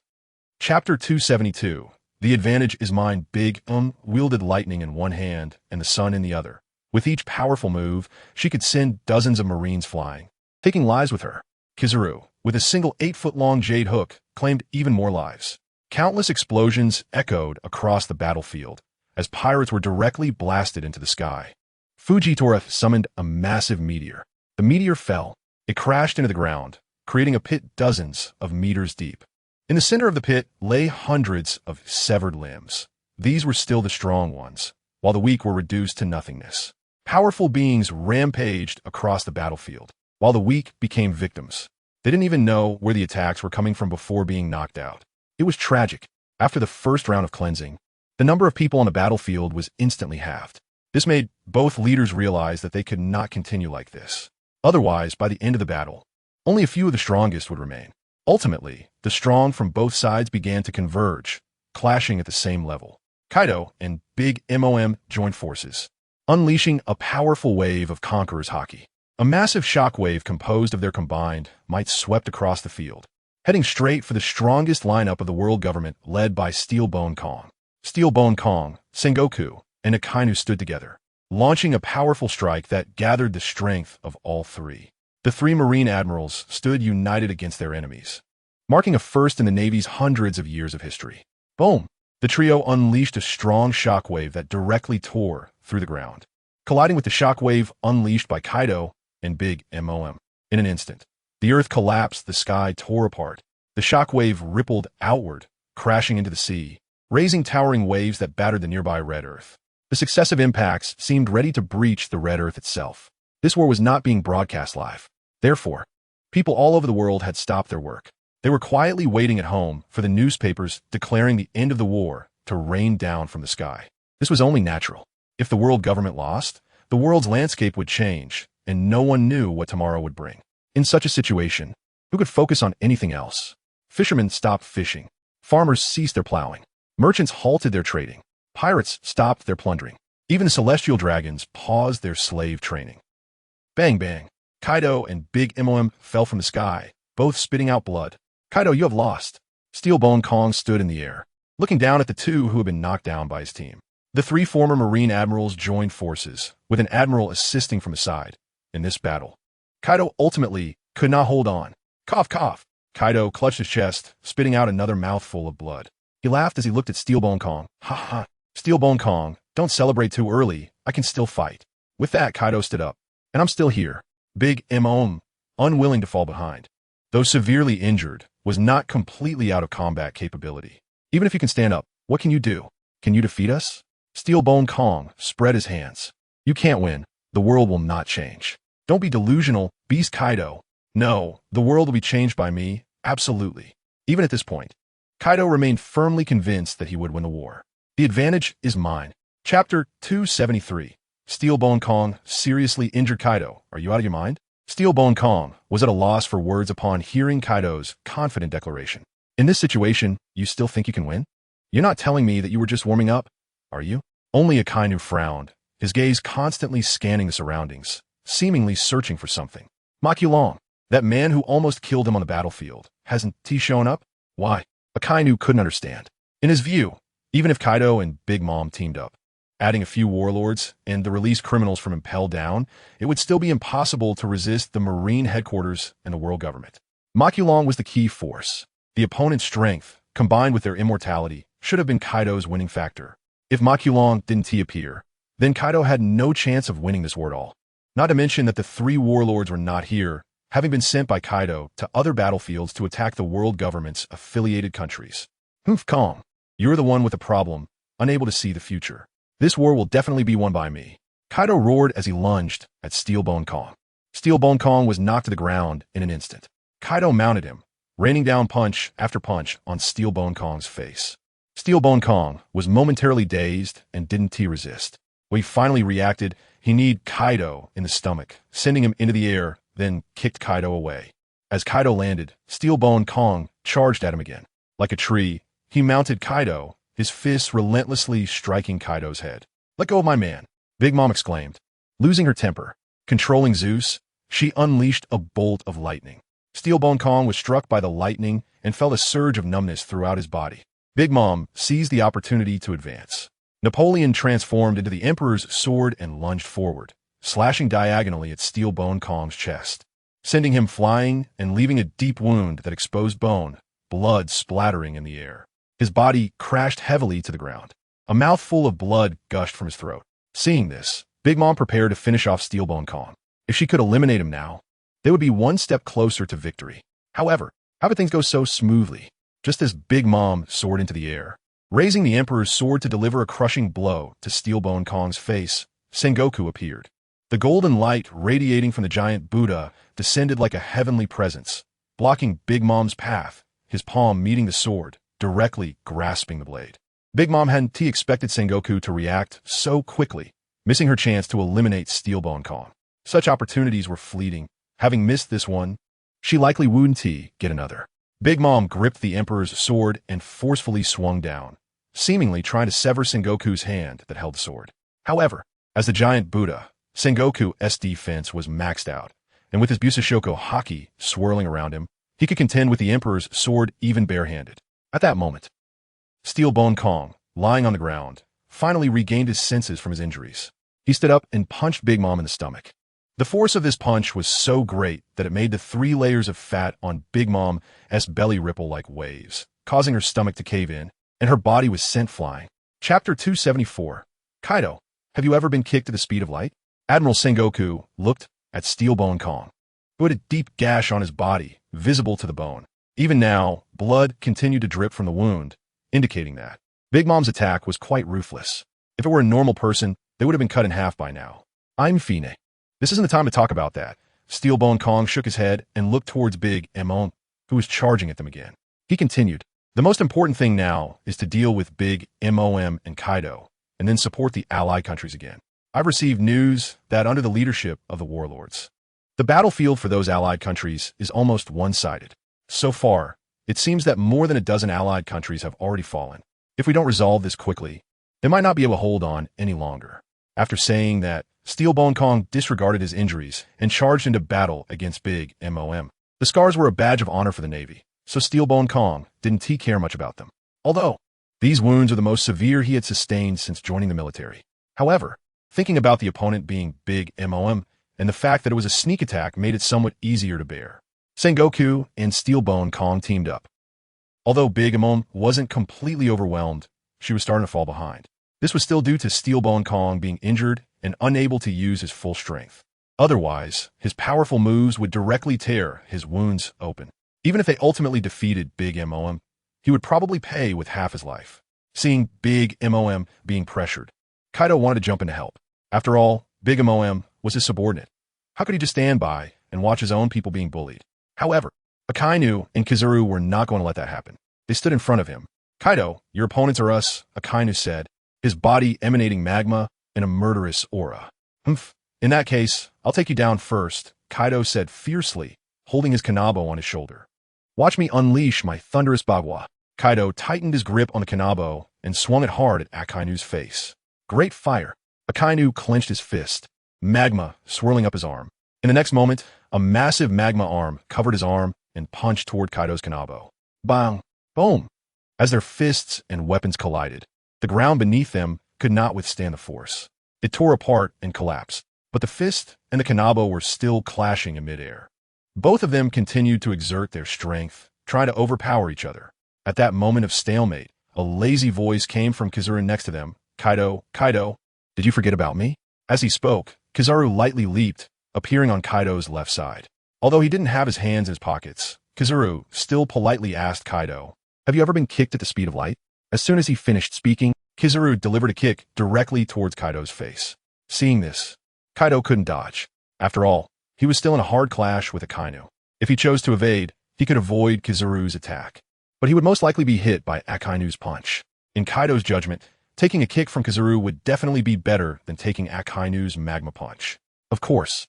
Chapter 272. The advantage is mine. Big wielded lightning in one hand and the sun in the other. With each powerful move, she could send dozens of marines flying, taking lives with her. Kizaru, with a single 8-foot-long jade hook, claimed even more lives. Countless explosions echoed across the battlefield as pirates were directly blasted into the sky. Fujitora summoned a massive meteor. The meteor fell. It crashed into the ground, creating a pit dozens of meters deep. In the center of the pit lay hundreds of severed limbs. These were still the strong ones, while the weak were reduced to nothingness. Powerful beings rampaged across the battlefield, while the weak became victims. They didn't even know where the attacks were coming from before being knocked out. It was tragic. After the first round of cleansing, the number of people on the battlefield was instantly halved. This made both leaders realize that they could not continue like this. Otherwise, by the end of the battle, only a few of the strongest would remain. Ultimately, the strong from both sides began to converge, clashing at the same level. Kaido and Big Mom joined forces, unleashing a powerful wave of Conqueror's Haki. A massive shockwave composed of their combined might swept across the field, heading straight for the strongest lineup of the world government led by Steelbone Kong. Steelbone Kong, Sengoku, and Akainu stood together, launching a powerful strike that gathered the strength of all three. The three Marine admirals stood united against their enemies, marking a first in the Navy's hundreds of years of history. Boom! The trio unleashed a strong shockwave that directly tore through the ground, colliding with the shockwave unleashed by Kaido and Big Mom. In an instant, the earth collapsed, the sky tore apart, the shockwave rippled outward, crashing into the sea, raising towering waves that battered the nearby red earth. The successive impacts seemed ready to breach the red earth itself. This war was not being broadcast live. Therefore, people all over the world had stopped their work. They were quietly waiting at home for the newspapers declaring the end of the war to rain down from the sky. This was only natural. If the world government lost, the world's landscape would change, and no one knew what tomorrow would bring. In such a situation, who could focus on anything else? Fishermen stopped fishing. Farmers ceased their plowing. Merchants halted their trading. Pirates stopped their plundering. Even the celestial dragons paused their slave training. Bang bang. Kaido and Big Mom fell from the sky, both spitting out blood. Kaido, you have lost. Steelbone Kong stood in the air, looking down at the two who had been knocked down by his team. The three former Marine admirals joined forces, with an admiral assisting from the side. In this battle, Kaido ultimately could not hold on. Cough, cough. Kaido clutched his chest, spitting out another mouthful of blood. He laughed as he looked at Steelbone Kong. Ha ha. Steelbone Kong, don't celebrate too early. I can still fight. With that, Kaido stood up. And I'm still here. Big Mom, unwilling to fall behind, though severely injured, was not completely out of combat capability. Even if you can stand up, what can you do? Can you defeat us? Steelbone Kong spread his hands. You can't win. The world will not change. Don't be delusional, Beast Kaido. No, the world will be changed by me, absolutely. Even at this point, Kaido remained firmly convinced that he would win the war. The advantage is mine. Chapter 273. Steelbone Kong seriously injured Kaido. Are you out of your mind? Steelbone Kong was at a loss for words upon hearing Kaido's confident declaration. In this situation, you still think you can win? You're not telling me that you were just warming up, are you? Only Akainu frowned, his gaze constantly scanning the surroundings, seemingly searching for something. Makulong, that man who almost killed him on the battlefield, hasn't he shown up? Why? Akainu couldn't understand. In his view, even if Kaido and Big Mom teamed up, adding a few warlords and the released criminals from Impel Down, it would still be impossible to resist the Marine headquarters and the world government. Makulong was the key force. The opponent's strength, combined with their immortality, should have been Kaido's winning factor. If Makulong didn't appear, then Kaido had no chance of winning this war at all. Not to mention that the three warlords were not here, having been sent by Kaido to other battlefields to attack the world government's affiliated countries. Humph Kong, you're the one with a problem, unable to see the future. This war will definitely be won by me. Kaido roared as he lunged at Steelbone Kong. Steelbone Kong was knocked to the ground in an instant. Kaido mounted him, raining down punch after punch on Steelbone Kong's face. Steelbone Kong was momentarily dazed and didn't resist. When he finally reacted, he kneed Kaido in the stomach, sending him into the air, then kicked Kaido away. As Kaido landed, Steelbone Kong charged at him again. Like a tree, he mounted Kaido, his fists relentlessly striking Kaido's head. Let go of my man, Big Mom exclaimed. Losing her temper, controlling Zeus, she unleashed a bolt of lightning. Steelbone Kong was struck by the lightning and felt a surge of numbness throughout his body. Big Mom seized the opportunity to advance. Napoleon transformed into the Emperor's sword and lunged forward, slashing diagonally at Steelbone Kong's chest, sending him flying and leaving a deep wound that exposed bone, blood splattering in the air. His body crashed heavily to the ground. A mouthful of blood gushed from his throat. Seeing this, Big Mom prepared to finish off Steelbone Kong. If she could eliminate him now, they would be one step closer to victory. However, how did things go so smoothly? Just as Big Mom soared into the air, raising the Emperor's sword to deliver a crushing blow to Steelbone Kong's face, Sengoku appeared. The golden light radiating from the giant Buddha descended like a heavenly presence, blocking Big Mom's path, his palm meeting the sword, directly grasping the blade. Big Mom hadn't expected Sengoku to react so quickly, missing her chance to eliminate Steelbone Kong. Such opportunities were fleeting. Having missed this one, she likely wouldn't get another. Big Mom gripped the Emperor's sword and forcefully swung down, seemingly trying to sever Sengoku's hand that held the sword. However, as the giant Buddha, Sengoku's defense was maxed out, and with his Busashoko haki swirling around him, he could contend with the Emperor's sword even barehanded. At that moment, Steelbone Kong, lying on the ground, finally regained his senses from his injuries. He stood up and punched Big Mom in the stomach. The force of this punch was so great that it made the 3 layers of fat on Big Mom's belly ripple like waves, causing her stomach to cave in, and her body was sent flying. Chapter 274. Kaido, have you ever been kicked to the speed of light? Admiral Sengoku looked at Steelbone Kong, who had a deep gash on his body, visible to the bone. Even now, blood continued to drip from the wound, indicating that Big Mom's attack was quite ruthless. If it were a normal person, they would have been cut in half by now. I'm Fine. This isn't the time to talk about that. Steelbone Kong shook his head and looked towards Big Mom, who was charging at them again. He continued, the most important thing now is to deal with Big Mom and Kaido, and then support the allied countries again. I've received news that under the leadership of the warlords, the battlefield for those allied countries is almost one-sided. So far, it seems that more than a dozen allied countries have already fallen. If we don't resolve this quickly, they might not be able to hold on any longer. After saying that, Steelbone Kong disregarded his injuries and charged into battle against Big Mom. The scars were a badge of honor for the Navy, so Steelbone Kong didn't care much about them. Although, these wounds are the most severe he had sustained since joining the military. However, thinking about the opponent being Big Mom and the fact that it was a sneak attack made it somewhat easier to bear. Sengoku and Steelbone Kong teamed up. Although Big Mom wasn't completely overwhelmed, she was starting to fall behind. This was still due to Steelbone Kong being injured and unable to use his full strength. Otherwise, his powerful moves would directly tear his wounds open. Even if they ultimately defeated Big Mom, he would probably pay with half his life. Seeing Big Mom being pressured, Kaido wanted to jump in to help. After all, Big Mom was his subordinate. How could he just stand by and watch his own people being bullied? However, Akainu and Kizaru were not going to let that happen. They stood in front of him. Kaido, your opponents are us, Akainu said, his body emanating magma and a murderous aura. Humph. In that case, I'll take you down first, Kaido said fiercely, holding his kanabo on his shoulder. Watch me unleash my thunderous bagua. Kaido tightened his grip on the kanabo and swung it hard at Akainu's face. Great fire. Akainu clenched his fist, magma swirling up his arm. In the next moment, a massive magma arm covered his arm and punched toward Kaido's kanabo. Bang! Boom! As their fists and weapons collided, the ground beneath them could not withstand the force. It tore apart and collapsed, but the fist and the kanabo were still clashing in midair. Both of them continued to exert their strength, trying to overpower each other. At that moment of stalemate, a lazy voice came from Kizaru next to them. Kaido, did you forget about me? As he spoke, Kizaru lightly leaped, appearing on Kaido's left side. Although he didn't have his hands in his pockets, Kizaru still politely asked Kaido, have you ever been kicked at the speed of light? As soon as he finished speaking, Kizaru delivered a kick directly towards Kaido's face. Seeing this, Kaido couldn't dodge. After all, he was still in a hard clash with Akainu. If he chose to evade, he could avoid Kizaru's attack. But he would most likely be hit by Akainu's punch. In Kaido's judgment, taking a kick from Kizaru would definitely be better than taking Akainu's magma punch. Of course,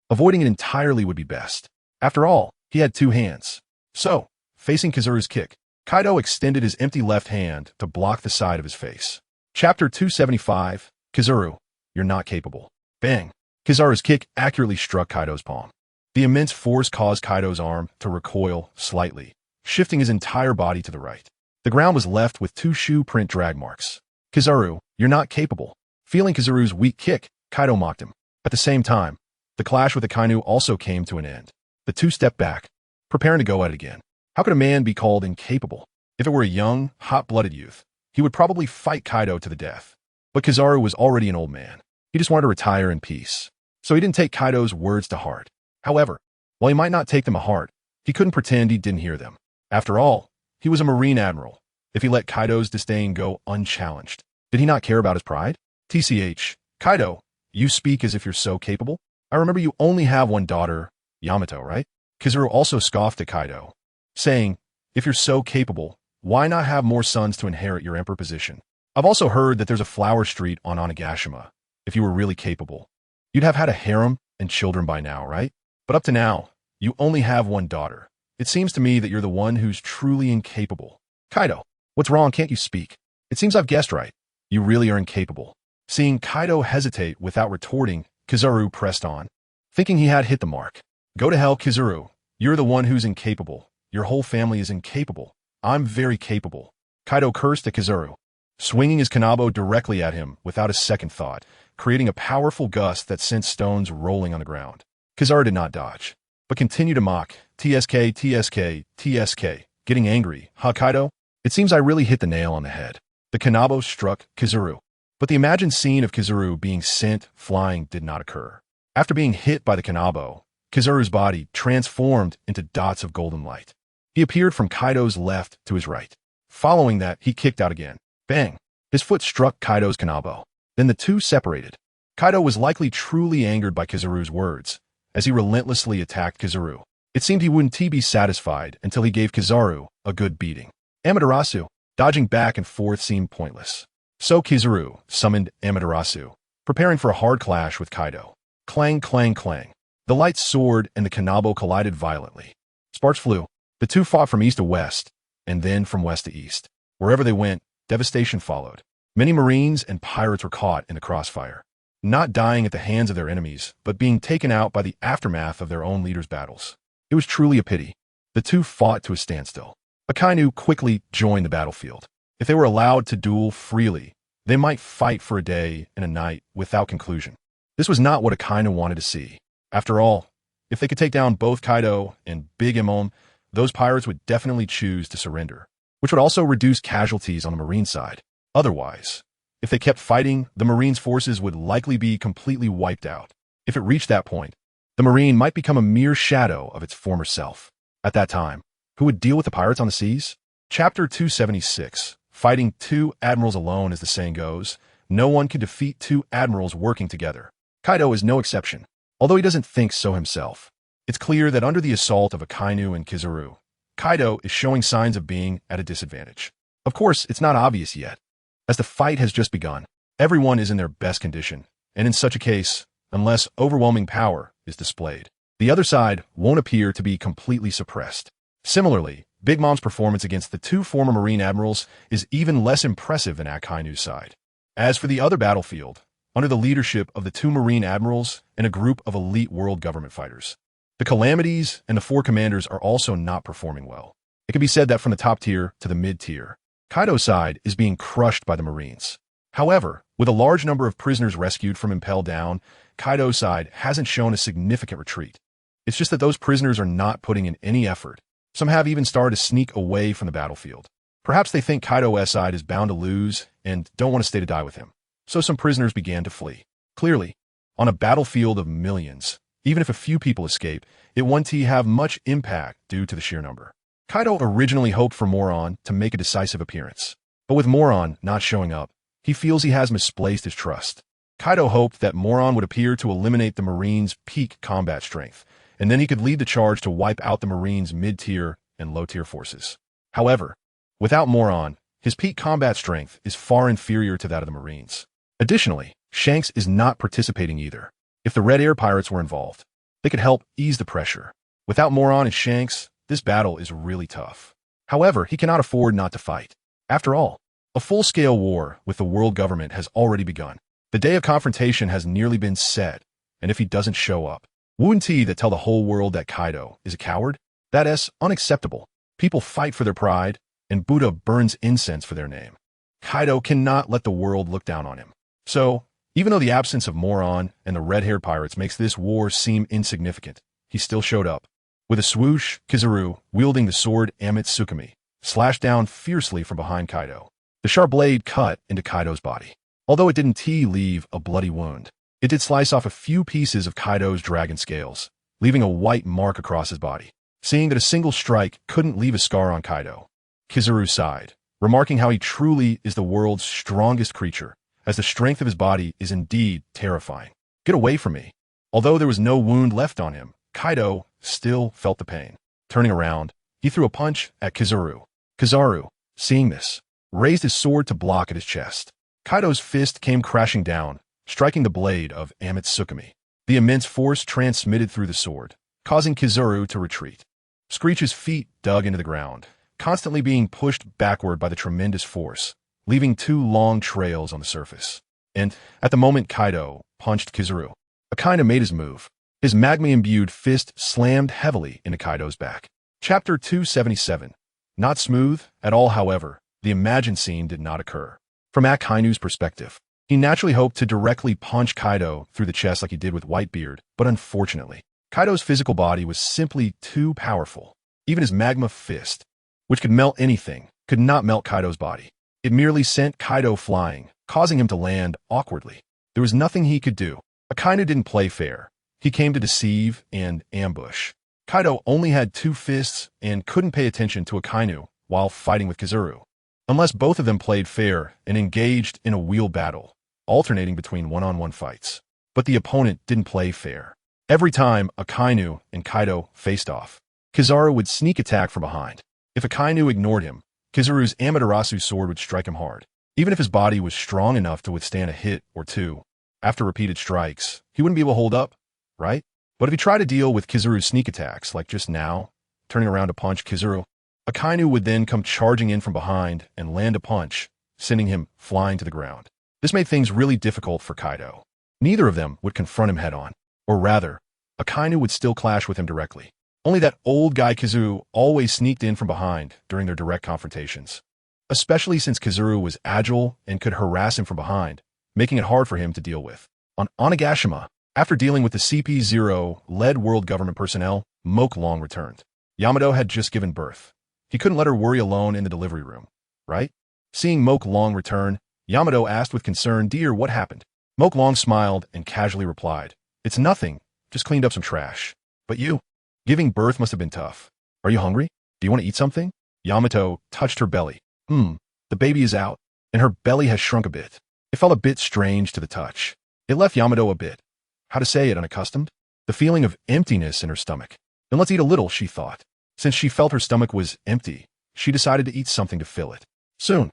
avoiding it entirely would be best. After all, he had two hands. So, facing Kizaru's kick, Kaido extended his empty left hand to block the side of his face. Chapter 275, Kizaru, you're not capable. Bang! Kizaru's kick accurately struck Kaido's palm. The immense force caused Kaido's arm to recoil slightly, shifting his entire body to the right. The ground was left with two shoe print drag marks. Kizaru, you're not capable. Feeling Kizaru's weak kick, Kaido mocked him. At the same time, the clash with Akainu also came to an end. The two stepped back, preparing to go at it again. How could a man be called incapable? If it were a young, hot-blooded youth, he would probably fight Kaido to the death. But Kizaru was already an old man. He just wanted to retire in peace. So he didn't take Kaido's words to heart. However, while he might not take them to heart, he couldn't pretend he didn't hear them. After all, he was a Marine Admiral. If he let Kaido's disdain go unchallenged, did he not care about his pride? TCH, Kaido, you speak as if you're so capable? I remember you only have one daughter, Yamato, right? Kizaru also scoffed at Kaido, saying, if you're so capable, why not have more sons to inherit your emperor position? I've also heard that there's a flower street on Onigashima. If you were really capable, you'd have had a harem and children by now, right? But up to now, you only have one daughter. It seems to me that you're the one who's truly incapable. Kaido, what's wrong? Can't you speak? It seems I've guessed right. You really are incapable. Seeing Kaido hesitate without retorting, Kizaru pressed on, thinking he had hit the mark. Go to hell, Kizaru. You're the one who's incapable. Your whole family is incapable. I'm very capable. Kaido cursed at Kizaru, swinging his kanabo directly at him without a second thought, creating a powerful gust that sent stones rolling on the ground. Kizaru did not dodge, but continued to mock, TSK, TSK, TSK, getting angry. Huh, Kaido? It seems I really hit the nail on the head. The kanabo struck Kizaru, but the imagined scene of Kizaru being sent flying did not occur. After being hit by the kanabo, Kizaru's body transformed into dots of golden light. He appeared from Kaido's left to his right. Following that, he kicked out again. Bang! His foot struck Kaido's kanabo. Then the two separated. Kaido was likely truly angered by Kizaru's words, as he relentlessly attacked Kizaru. It seemed he wouldn't be satisfied until he gave Kizaru a good beating. Amaterasu, dodging back and forth seemed pointless. So Kizaru summoned Amaterasu, preparing for a hard clash with Kaido. Clang, clang, clang. The light sword and the kanabo collided violently. Sparks flew. The two fought from east to west, and then from west to east. Wherever they went, devastation followed. Many Marines and pirates were caught in the crossfire, not dying at the hands of their enemies, but being taken out by the aftermath of their own leaders' battles. It was truly a pity. The two fought to a standstill. Akainu quickly joined the battlefield. If they were allowed to duel freely, they might fight for a day and a night without conclusion. This was not what Akainu wanted to see. After all, if they could take down both Kaido and Big Mom, those pirates would definitely choose to surrender, which would also reduce casualties on the Marine side. Otherwise, if they kept fighting, the Marine's forces would likely be completely wiped out. If it reached that point, the Marine might become a mere shadow of its former self. At that time, who would deal with the pirates on the seas? Chapter 276. Fighting two admirals alone, as the saying goes. No one can defeat two admirals working together. Kaido is no exception, although he doesn't think so himself. It's clear that under the assault of Akainu and Kizaru, Kaido is showing signs of being at a disadvantage. Of course, it's not obvious yet, as the fight has just begun. Everyone is in their best condition, and in such a case, unless overwhelming power is displayed, the other side won't appear to be completely suppressed. Similarly, Big Mom's performance against the two former Marine admirals is even less impressive than Akainu's side. As for the other battlefield, under the leadership of the two Marine admirals and a group of elite world government fighters, the Calamities and the four commanders are also not performing well. It can be said that from the top tier to the mid-tier, Kaido's side is being crushed by the Marines. However, with a large number of prisoners rescued from Impel Down, Kaido's side hasn't shown a significant retreat. It's just that those prisoners are not putting in any effort. Some have even started to sneak away from the battlefield. Perhaps they think Kaido's side is bound to lose and don't want to stay to die with him. So some prisoners began to flee. Clearly, on a battlefield of millions, even if a few people escape, it won't have much impact due to the sheer number. Kaido originally hoped for Moron to make a decisive appearance, but with Moron not showing up, he feels he has misplaced his trust. Kaido hoped that Moron would appear to eliminate the Marines' peak combat strength, and then he could lead the charge to wipe out the Marines' mid-tier and low-tier forces. However, without Moron, his peak combat strength is far inferior to that of the Marines. Additionally, Shanks is not participating either. If the Red Air Pirates were involved, they could help ease the pressure. Without Moron and Shanks, this battle is really tough. However, he cannot afford not to fight. After all, a full-scale war with the world government has already begun. The day of confrontation has nearly been set, and if he doesn't show up, wouldn't he that tell the whole world that Kaido is a coward? That is unacceptable. People fight for their pride, and Buddha burns incense for their name. Kaido cannot let the world look down on him. So, even though the absence of Moron and the red-haired pirates makes this war seem insignificant, he still showed up. With a swoosh, Kizaru, wielding the sword Amitsukami, slashed down fiercely from behind Kaido. The sharp blade cut into Kaido's body. Although it didn't leave a bloody wound, it did slice off a few pieces of Kaido's dragon scales, leaving a white mark across his body. Seeing that a single strike couldn't leave a scar on Kaido, Kizaru sighed, remarking how he truly is the world's strongest creature, as the strength of his body is indeed terrifying. Get away from me. Although there was no wound left on him, Kaido still felt the pain. Turning around, he threw a punch at Kizaru. Kizaru, seeing this, raised his sword to block at his chest. Kaido's fist came crashing down, striking the blade of Amitsukami. The immense force transmitted through the sword, causing Kizaru to retreat. Screech's feet dug into the ground, constantly being pushed backward by the tremendous force, leaving two long trails on the surface. And, at the moment Kaido punched Kizaru, Akainu made his move. His magma-imbued fist slammed heavily into Kaido's back. Chapter 277. Not smooth at all, however, the imagined scene did not occur. From Akainu's perspective, he naturally hoped to directly punch Kaido through the chest like he did with Whitebeard, but unfortunately, Kaido's physical body was simply too powerful. Even his magma fist, which could melt anything, could not melt Kaido's body. It merely sent Kaido flying, causing him to land awkwardly. There was nothing he could do. Akainu didn't play fair. He came to deceive and ambush. Kaido only had two fists and couldn't pay attention to Akainu while fighting with Kizaru. unless both of them played fair and engaged in a wheel battle, alternating between one-on-one fights. But the opponent didn't play fair. Every time Akainu and Kaido faced off, Kizaru would sneak attack from behind. If Akainu ignored him, Kizaru's Amaterasu sword would strike him hard. Even if his body was strong enough to withstand a hit or two, after repeated strikes, he wouldn't be able to hold up, right? But if he tried to deal with Kizaru's sneak attacks, like just now, turning around to punch Kizaru, Akainu would then come charging in from behind and land a punch, sending him flying to the ground. This made things really difficult for Kaido. Neither of them would confront him head-on, or rather, Akainu would still clash with him directly. Only that old guy Kizaru always sneaked in from behind during their direct confrontations, especially since Kizaru was agile and could harass him from behind, making it hard for him to deal with. On Onigashima, after dealing with the CP0-led world government personnel, LongWrongly returned. Yamato had just given birth. He couldn't let her worry alone in the delivery room, right? Seeing LongWrongly return, Yamato asked with concern, "Dear, what happened?" LongWrongly smiled and casually replied, "It's nothing, just cleaned up some trash. But you? Giving birth must have been tough. Are you hungry? Do you want to eat something?" Yamato touched her belly. The baby is out, and her belly has shrunk a bit. It felt a bit strange to the touch. It left Yamato a bit, how to say it, unaccustomed? The feeling of emptiness in her stomach. Then let's eat a little, she thought. Since she felt her stomach was empty, she decided to eat something to fill it. Soon,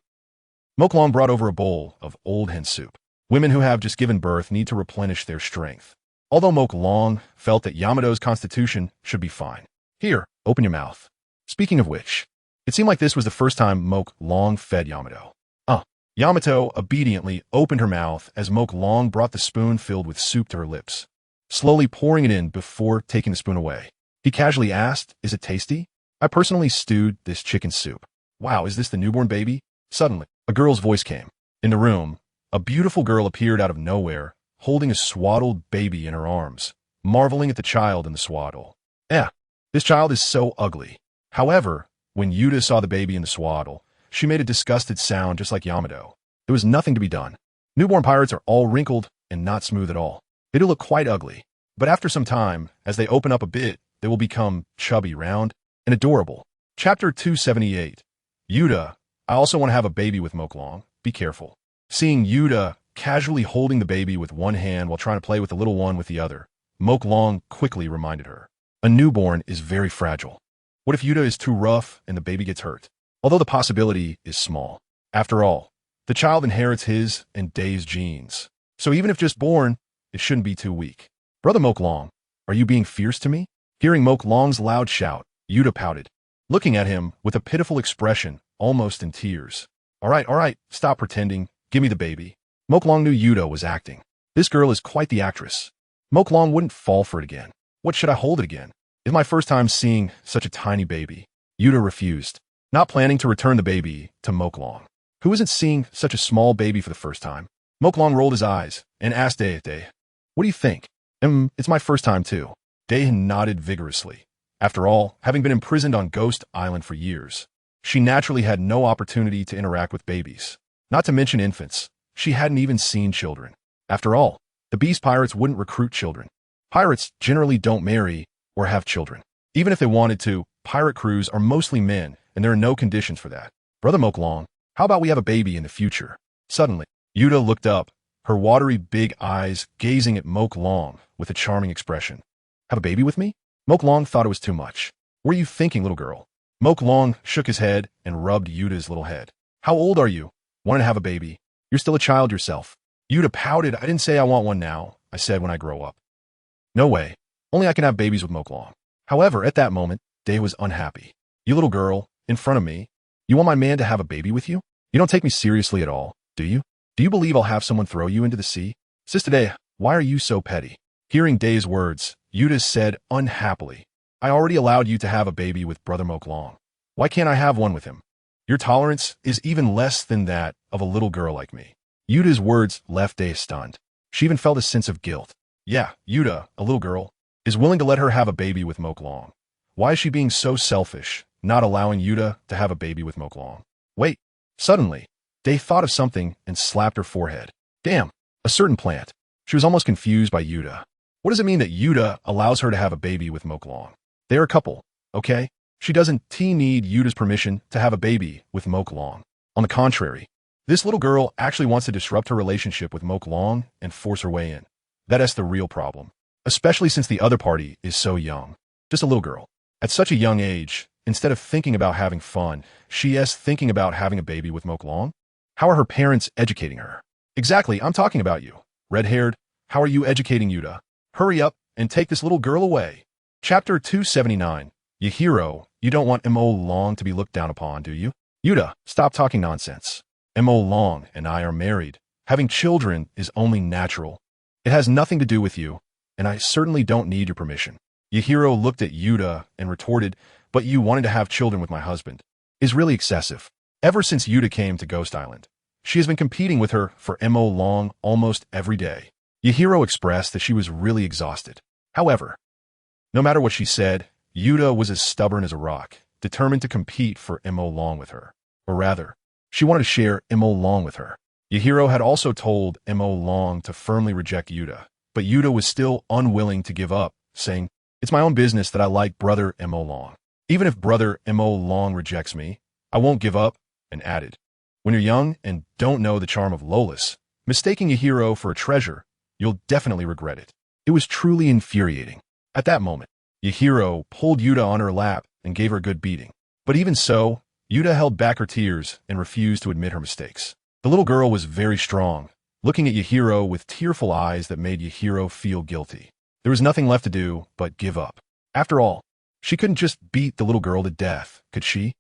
LongWrongly brought over a bowl of old hen soup. Women who have just given birth need to replenish their strength. Although LongWrongly felt that Yamato's constitution should be fine. "Here, open your mouth." Speaking of which, it seemed like this was the first time LongWrongly fed Yamato. Yamato obediently opened her mouth as LongWrongly brought the spoon filled with soup to her lips, slowly pouring it in before taking the spoon away. He casually asked, "Is it tasty? I personally stewed this chicken soup." "Wow, is this the newborn baby?" Suddenly, a girl's voice came. In the room, a beautiful girl appeared out of nowhere, holding a swaddled baby in her arms, marveling at the child in the swaddle. This child is so ugly." However, when Yuta saw the baby in the swaddle, she made a disgusted sound just like Yamato. There was nothing to be done. Newborn pirates are all wrinkled and not smooth at all. They do look quite ugly. But after some time, as they open up a bit, they will become chubby, round, and adorable. Chapter 278. Yuta, I also want to have a baby with LongWrongly. Be careful. Seeing Yuta casually holding the baby with one hand while trying to play with the little one with the other, LongWrongly quickly reminded her. A newborn is very fragile. What if Yuta is too rough and the baby gets hurt? Although the possibility is small. After all, the child inherits his and Day's genes. So even if just born, it shouldn't be too weak. "Brother LongWrongly, are you being fierce to me?" Hearing LongWrongly's loud shout, Yuta pouted, looking at him with a pitiful expression, almost in tears. All right, stop pretending. Give me the baby." LongWrongly knew Yuta was acting. This girl is quite the actress. LongWrongly wouldn't fall for it again. "What should I hold it again? It's my first time seeing such a tiny baby." Yuta refused, not planning to return the baby to LongWrongly, who isn't seeing such a small baby for the first time. LongWrongly rolled his eyes and asked Day, "What do you think?" It's my first time too." Day nodded vigorously. After all, having been imprisoned on Ghost Island for years, she naturally had no opportunity to interact with babies. Not to mention infants. She hadn't even seen children. After all, the Beast Pirates wouldn't recruit children. Pirates generally don't marry or have children. Even if they wanted to, pirate crews are mostly men, and there are no conditions for that. "Brother LongWrongly, how about we have a baby in the future?" Suddenly, Yuta looked up, her watery big eyes gazing at LongWrongly with a charming expression. "Have a baby with me?" LongWrongly thought it was too much. "What are you thinking, little girl?" LongWrongly shook his head and rubbed Yuta's little head. "How old are you? Want to have a baby? You're still a child yourself." Yuta pouted. "I didn't say I want one now. I said when I grow up." "No way. Only I can have babies with LongWrongly." However, at that moment, Day was unhappy. "You little girl, in front of me, you want my man to have a baby with you? You don't take me seriously at all, do you? Do you believe I'll have someone throw you into the sea?" "Sister Day, why are you so petty?" Hearing Day's words, Yuta said unhappily, "I already allowed you to have a baby with Brother LongWrongly. Why can't I have one with him? Your tolerance is even less than that of a little girl like me." Yuta's words left Day stunned. She even felt a sense of guilt. Yeah, Yuta, a little girl, is willing to let her have a baby with LongWrongly. Why is she being so selfish, not allowing Yuta to have a baby with LongWrongly? Wait. Suddenly, Day thought of something and slapped her forehead. Damn, a certain plant. She was almost confused by Yuta. What does it mean that Yuta allows her to have a baby with LongWrongly? They're a couple, okay? She doesn't need Yuta's permission to have a baby with LongWrongly. On the contrary, this little girl actually wants to disrupt her relationship with Moke Long and force her way in. That's the real problem, especially since the other party is so young. Just a little girl. At such a young age, instead of thinking about having fun, she is thinking about having a baby with Moke Long. How are her parents educating her? Exactly, I'm talking about you. Red-haired, how are you educating Yuta? Hurry up and take this little girl away. Chapter 279. Yahiro, you don't want Mo Long to be looked down upon, do you? Yuta, stop talking nonsense. Mo Long and I are married. Having children is only natural. It has nothing to do with you, and I certainly don't need your permission. Yahiro looked at Yuta and retorted, but you wanted to have children with my husband is really excessive. Ever since Yuta came to Ghost Island, she has been competing with her for Mo Long almost every day. Yahiro expressed that she was really exhausted. However, no matter what she said, Yuta was as stubborn as a rock, determined to compete for Mo Long with her. Or rather, she wanted to share Mo Long with her. Yahiro had also told Mo Long to firmly reject Yuta, but Yuta was still unwilling to give up, saying, "It's my own business that I like brother Mo Long. Even if brother Mo Long rejects me, I won't give up," and added, "When you're young and don't know the charm of Lolis, mistaking Yahiro for a treasure, you'll definitely regret it." It was truly infuriating. At that moment, Yahiro pulled Yuta on her lap and gave her a good beating. But even so, Yuta held back her tears and refused to admit her mistakes. The little girl was very strong, looking at Yahiro with tearful eyes that made Yahiro feel guilty. There was nothing left to do but give up. After all, she couldn't just beat the little girl to death, could she?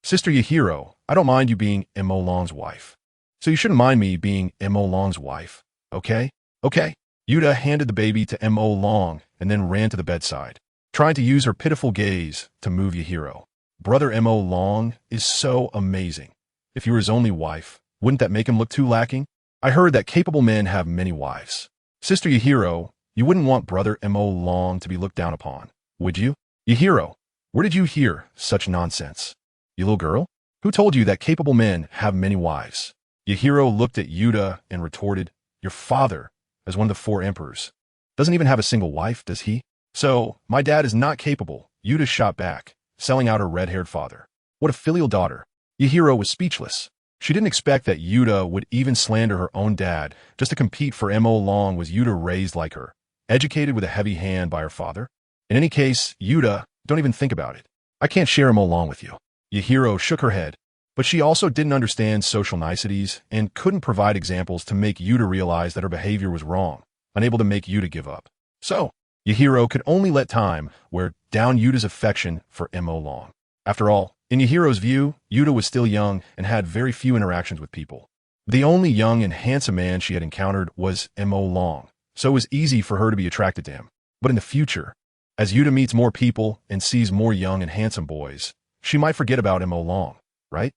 "Sister Yahiro, I don't mind you being Mo Long's wife. So you shouldn't mind me being Mo Long's wife, okay? Okay." Yuta handed the baby to Mo Long and then ran to the bedside, trying to use her pitiful gaze to move Yahiro. Brother Mo Long is so amazing. If you were his only wife, wouldn't that make him look too lacking? I heard that capable men have many wives. Sister Yahiro, you wouldn't want brother Mo Long to be looked down upon, would you? Yahiro, where did you hear such nonsense? You little girl? Who told you that capable men have many wives? Yahiro looked at Yuta and retorted, "Your father, as one of the 4 emperors, doesn't even have a single wife, does he? So, my dad is not capable," Yuta shot back, selling out her red-haired father. What a filial daughter. Yahiro was speechless. She didn't expect that Yuta would even slander her own dad just to compete for Mo Long. Was Yuta raised like her, educated with a heavy hand by her father? In any case, Yuta, don't even think about it. I can't share Mo Long with you. Yahiro shook her head, but she also didn't understand social niceties and couldn't provide examples to make Yuta realize that her behavior was wrong, unable to make Yuta give up. So, Yahiro could only let time wear down Yuta's affection for Mo Long. After all, in Yahiro's view, Yuta was still young and had very few interactions with people. The only young and handsome man she had encountered was Mo Long, so it was easy for her to be attracted to him. But in the future, as Yuta meets more people and sees more young and handsome boys, she might forget about Mo Long, right?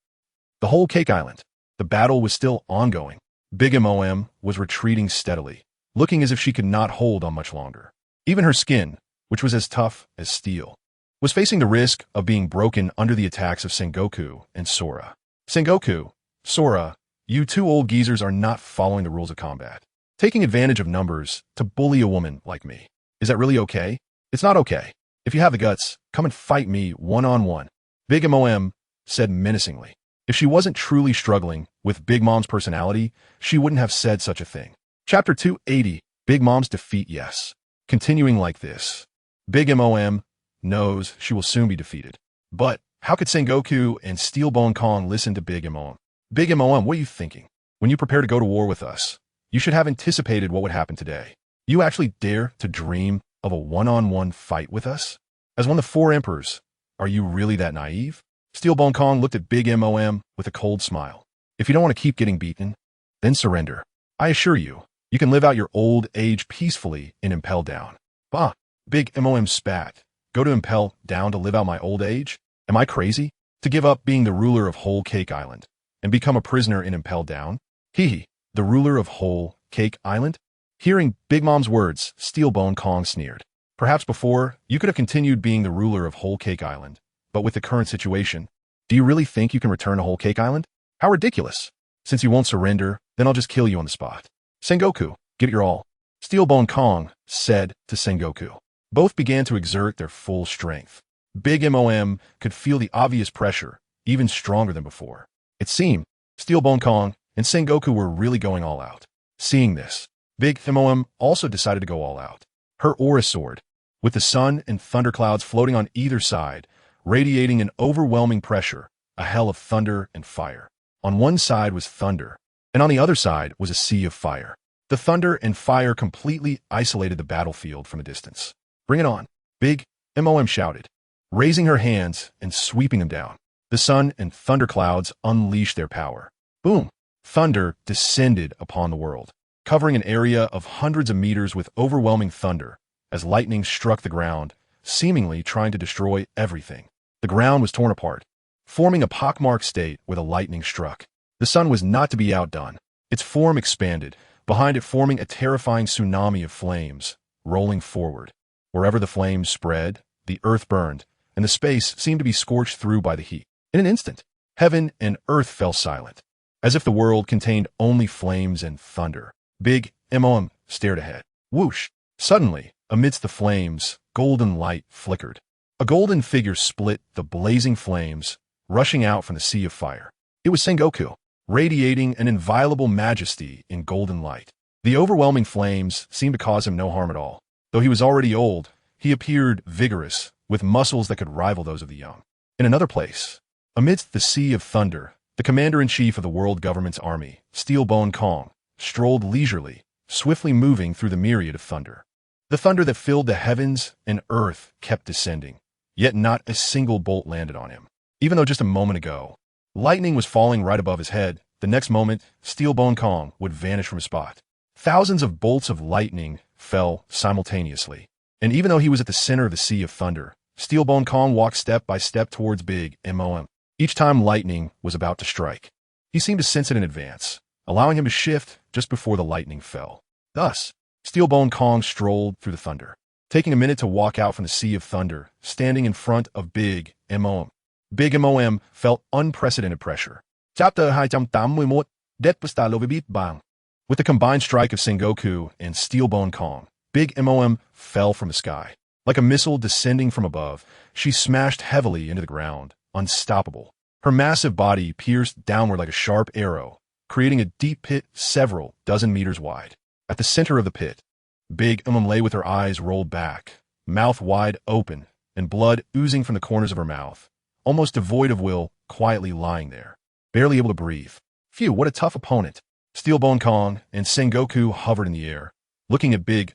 The whole Cake Island. The battle was still ongoing. Big MOM was retreating steadily, looking as if she could not hold on much longer. Even her skin, which was as tough as steel, was facing the risk of being broken under the attacks of Sengoku and Sora. Sengoku, Sora, you 2 old geezers are not following the rules of combat. Taking advantage of numbers to bully a woman like me. Is that really okay? It's not okay. If you have the guts, come and fight me one-on-one. Big MOM said menacingly. If she wasn't truly struggling with Big Mom's personality, she wouldn't have said such a thing. Chapter 280, Big Mom's defeat. Yes. Continuing like this, Big MOM knows she will soon be defeated. But how could Sengoku and Steelbone Kong listen to Big MOM? Big MOM, what are you thinking? When you prepare to go to war with us, you should have anticipated what would happen today. You actually dare to dream of a one-on-one fight with us? As one of the 4 emperors, are you really that naive? Steelbone Kong looked at Big MOM with a cold smile. If you don't want to keep getting beaten, then surrender. I assure you, you can live out your old age peacefully in Impel Down. Bah, Big MOM spat. Go to Impel Down to live out my old age? Am I crazy? To give up being the ruler of Whole Cake Island and become a prisoner in Impel Down? Hee, the ruler of Whole Cake Island? Hearing Big Mom's words, Steelbone Kong sneered. Perhaps before, you could have continued being the ruler of Whole Cake Island, but with the current situation, do you really think you can return to Whole Cake Island? How ridiculous. Since you won't surrender, then I'll just kill you on the spot. Sengoku, give it your all. Steelbone Kong said to Sengoku. Both began to exert their full strength. Big MOM could feel the obvious pressure, even stronger than before. It seemed Steel Bone Kong and Sengoku were really going all out. Seeing this, Big MOM also decided to go all out. Her aura soared, with the sun and thunderclouds floating on either side, radiating an overwhelming pressure, a hell of thunder and fire. On one side was thunder, and on the other side was a sea of fire. The thunder and fire completely isolated the battlefield from a distance. Bring it on, Big MOM shouted, raising her hands and sweeping them down. The sun and thunderclouds unleashed their power. Boom! Thunder descended upon the world, covering an area of hundreds of meters with overwhelming thunder, as lightning struck the ground, seemingly trying to destroy everything. The ground was torn apart, forming a pockmarked state where the lightning struck. The sun was not to be outdone. Its form expanded, behind it forming a terrifying tsunami of flames, rolling forward. Wherever the flames spread, the earth burned, and the space seemed to be scorched through by the heat. In an instant, heaven and earth fell silent, as if the world contained only flames and thunder. Big MOM stared ahead. Whoosh! Suddenly, amidst the flames, golden light flickered. A golden figure split the blazing flames, rushing out from the sea of fire. It was Sengoku, radiating an inviolable majesty in golden light. The overwhelming flames seemed to cause him no harm at all. Though he was already old, he appeared vigorous, with muscles that could rival those of the young. In another place, amidst the sea of thunder, the commander-in-chief of the world government's army, Steel Bone Kong, strolled leisurely, swiftly moving through the myriad of thunder. The thunder that filled the heavens and earth kept descending, yet not a single bolt landed on him. Even though just a moment ago, lightning was falling right above his head, the next moment, Steel Bone Kong would vanish from his spot. Thousands of bolts of lightning fell simultaneously, and even though he was at the center of the sea of thunder, Steel Bone Kong walked step by step towards Big MOM. Each time lightning was about to strike, he seemed to sense it in advance, allowing him to shift just before the lightning fell. Thus, Steel Bone Kong strolled through the thunder, taking a minute to walk out from the sea of thunder, standing in front of Big MOM. Big MOM felt unprecedented pressure. Chapter 281, Det Pustalobibit Bang. With the combined strike of Sengoku and Steel Bone Kong, Big MOM fell from the sky. Like a missile descending from above, she smashed heavily into the ground, unstoppable. Her massive body pierced downward like a sharp arrow, creating a deep pit several dozen meters wide. At the center of the pit, Big MOM lay with her eyes rolled back, mouth wide open, and blood oozing from the corners of her mouth, almost devoid of will, quietly lying there, barely able to breathe. Phew, what a tough opponent. Steel Bone Kong and Sengoku hovered in the air, looking at Big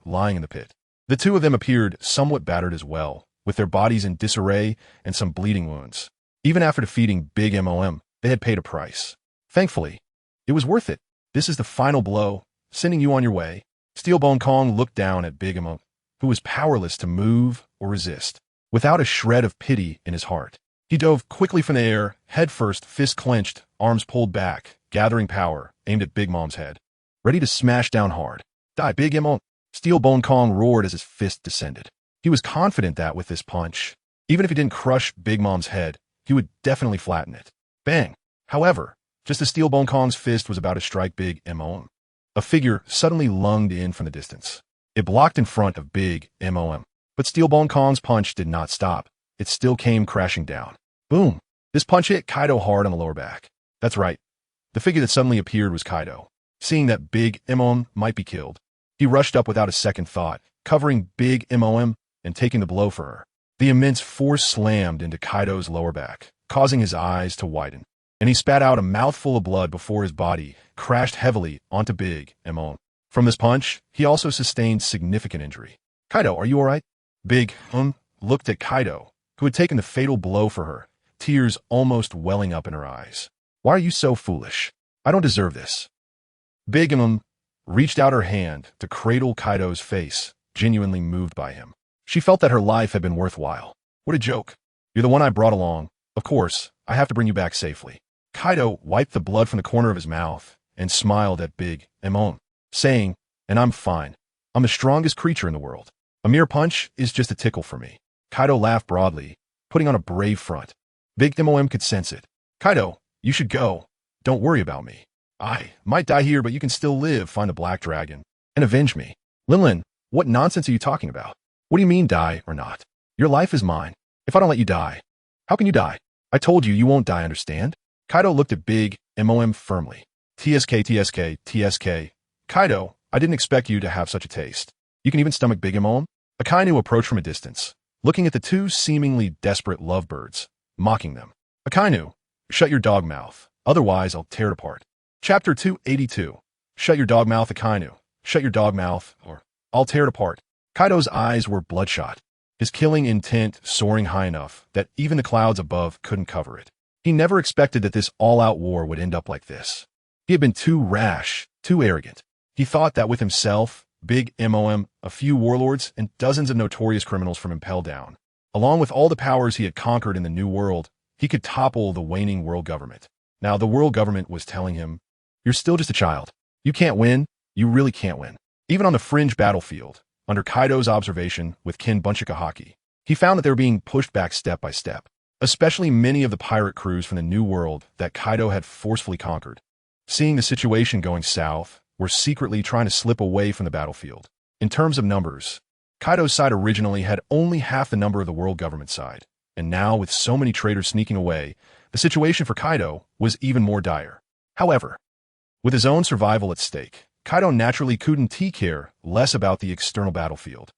lying in the pit. The two of them appeared somewhat battered as well, with their bodies in disarray and some bleeding wounds. Even after defeating Big MOM, they had paid a price. Thankfully, it was worth it. This is the final blow, sending you on your way. Steel Bone Kong looked down at Big MOM, who was powerless to move or resist. Without a shred of pity in his heart, he dove quickly from the air, head first, fist clenched, arms pulled back, gathering power, aimed at Big Mom's head. Ready to smash down hard. Die, Big MOM! Steel Bone Kong roared as his fist descended. He was confident that with this punch, even if he didn't crush Big Mom's head, he would definitely flatten it. Bang! However, just as Steel Bone Kong's fist was about to strike Big MOM, a figure suddenly lunged in from the distance. It blocked in front of Big MOM. But Steel Bone Kong's punch did not stop. It still came crashing down. Boom! This punch hit Kaido hard on the lower back. That's right. The figure that suddenly appeared was Kaido. Seeing that Big MOM might be killed, he rushed up without a second thought, covering Big MOM and taking the blow for her. The immense force slammed into Kaido's lower back, causing his eyes to widen, and he spat out a mouthful of blood before his body crashed heavily onto Big MOM. From this punch, he also sustained significant injury. Kaido, are you alright? Big looked at Kaido, who had taken the fatal blow for her, tears almost welling up in her eyes. Why are you so foolish? I don't deserve this. Big reached out her hand to cradle Kaido's face, genuinely moved by him. She felt that her life had been worthwhile. What a joke. You're the one I brought along. Of course, I have to bring you back safely. Kaido wiped the blood from the corner of his mouth and smiled at Big MOM, saying, and I'm fine. I'm the strongest creature in the world. A mere punch is just a tickle for me. Kaido laughed broadly, putting on a brave front. Big MOM could sense it. Kaido, you should go. Don't worry about me. I might die here, but you can still live, find the Black Dragon, and avenge me. Linlin, what nonsense are you talking about? What do you mean die or not? Your life is mine. If I don't let you die, how can you die? I told you you won't die, understand? Kaido looked at Big MOM firmly. TSK, TSK, TSK. Kaido, I didn't expect you to have such a taste. You can even stomach big MOM? Akainu approached from a distance, looking at the two seemingly desperate lovebirds, mocking them. Akainu, shut your dog mouth, otherwise I'll tear it apart. Chapter 282. Shut your dog mouth, Akainu. Shut your dog mouth, or I'll tear it apart. Kaido's eyes were bloodshot, his killing intent soaring high enough that even the clouds above couldn't cover it. He never expected that this all-out war would end up like this. He had been too rash, too arrogant. He thought that with himself, Big MOM, a few warlords, and dozens of notorious criminals from Impel Down, along with all the powers he had conquered in the New World, he could topple the waning world government. Now the world government was telling him, "You're still just a child. You can't win. You really can't win." Even on the fringe battlefield, under Kaido's observation with Kin Bunchikahaki, he found that they were being pushed back step by step, especially many of the pirate crews from the New World that Kaido had forcefully conquered. Seeing the situation going south, were secretly trying to slip away from the battlefield. In terms of numbers, Kaido's side originally had only half the number of the world government side, and now with so many traitors sneaking away, the situation for Kaido was even more dire. However, with his own survival at stake, Kaido naturally couldn't care less about the external battlefield.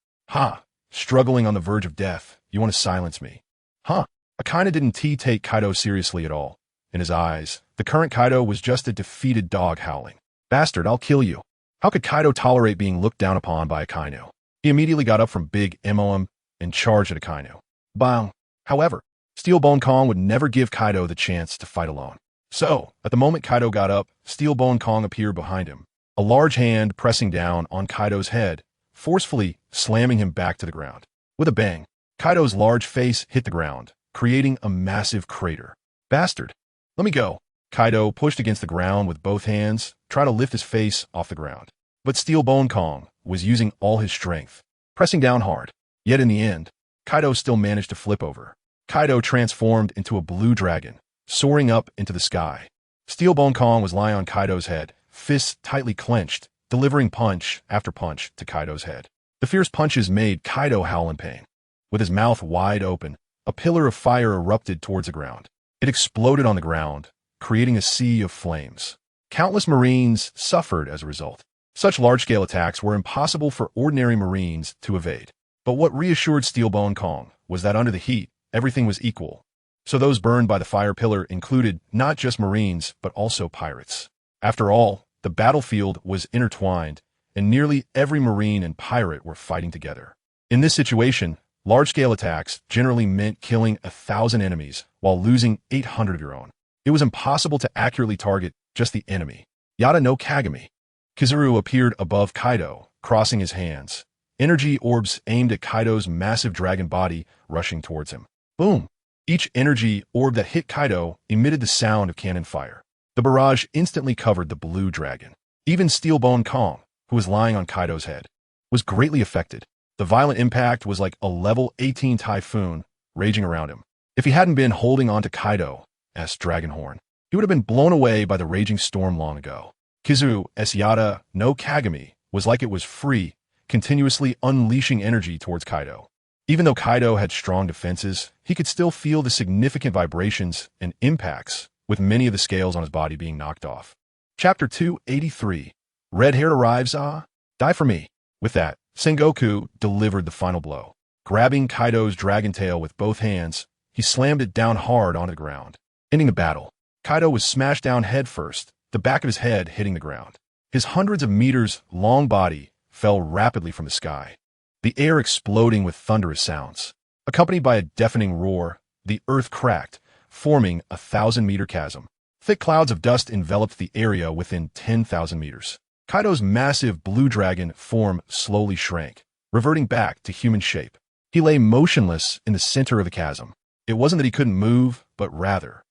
Struggling on the verge of death, you want to silence me? Akainu didn't take Kaido seriously at all. In his eyes, the current Kaido was just a defeated dog howling. "Bastard, I'll kill you." How could Kaido tolerate being looked down upon by Akainu? He immediately got up from Big MOM and charged at Akainu. Bang! However, Steel Bone Kong would never give Kaido the chance to fight alone. So, at the moment Kaido got up, Steel Bone Kong appeared behind him, a large hand pressing down on Kaido's head, forcefully slamming him back to the ground. With a bang, Kaido's large face hit the ground, creating a massive crater. "Bastard! Let me go." Kaido pushed against the ground with both hands, trying to lift his face off the ground. But Steel Bone Kong was using all his strength, pressing down hard. Yet in the end, Kaido still managed to flip over. Kaido transformed into a blue dragon, soaring up into the sky. Steel Bone Kong was lying on Kaido's head, fists tightly clenched, delivering punch after punch to Kaido's head. The fierce punches made Kaido howl in pain. With his mouth wide open, a pillar of fire erupted towards the ground. It exploded on the ground, creating a sea of flames. Countless Marines suffered as a result. Such large-scale attacks were impossible for ordinary Marines to evade. But what reassured Steel Bone Kong was that under the heat, everything was equal. So those burned by the fire pillar included not just Marines, but also pirates. After all, the battlefield was intertwined, and nearly every Marine and pirate were fighting together. In this situation, large-scale attacks generally meant killing 1,000 enemies while losing 800 of your own. It was impossible to accurately target just the enemy. Yada no Kagami. Kizaru appeared above Kaido, crossing his hands. Energy orbs aimed at Kaido's massive dragon body, rushing towards him. Boom! Each energy orb that hit Kaido emitted the sound of cannon fire. The barrage instantly covered the blue dragon. Even Steel Bone Kong, who was lying on Kaido's head, was greatly affected. The violent impact was like a level 18 typhoon raging around him. If he hadn't been holding on to Kaido's Dragonhorn, he would have been blown away by the raging storm long ago. Kizaru Yada no Kagami was like it was free, continuously unleashing energy towards Kaido. Even though Kaido had strong defenses, he could still feel the significant vibrations and impacts, with many of the scales on his body being knocked off. Chapter 283. Red-haired arrives, die for me. With that, Sengoku delivered the final blow. Grabbing Kaido's dragon tail with both hands, he slammed it down hard onto the ground. Ending the battle, Kaido was smashed down head first, the back of his head hitting the ground. His hundreds of meters long body fell rapidly from the sky, the air exploding with thunderous sounds. Accompanied by a deafening roar, the earth cracked, forming a 1,000-meter chasm. Thick clouds of dust enveloped the area within 10,000 meters. Kaido's massive blue dragon form slowly shrank, reverting back to human shape. He lay motionless in the center of the chasm. It wasn't that he couldn't move, but rather,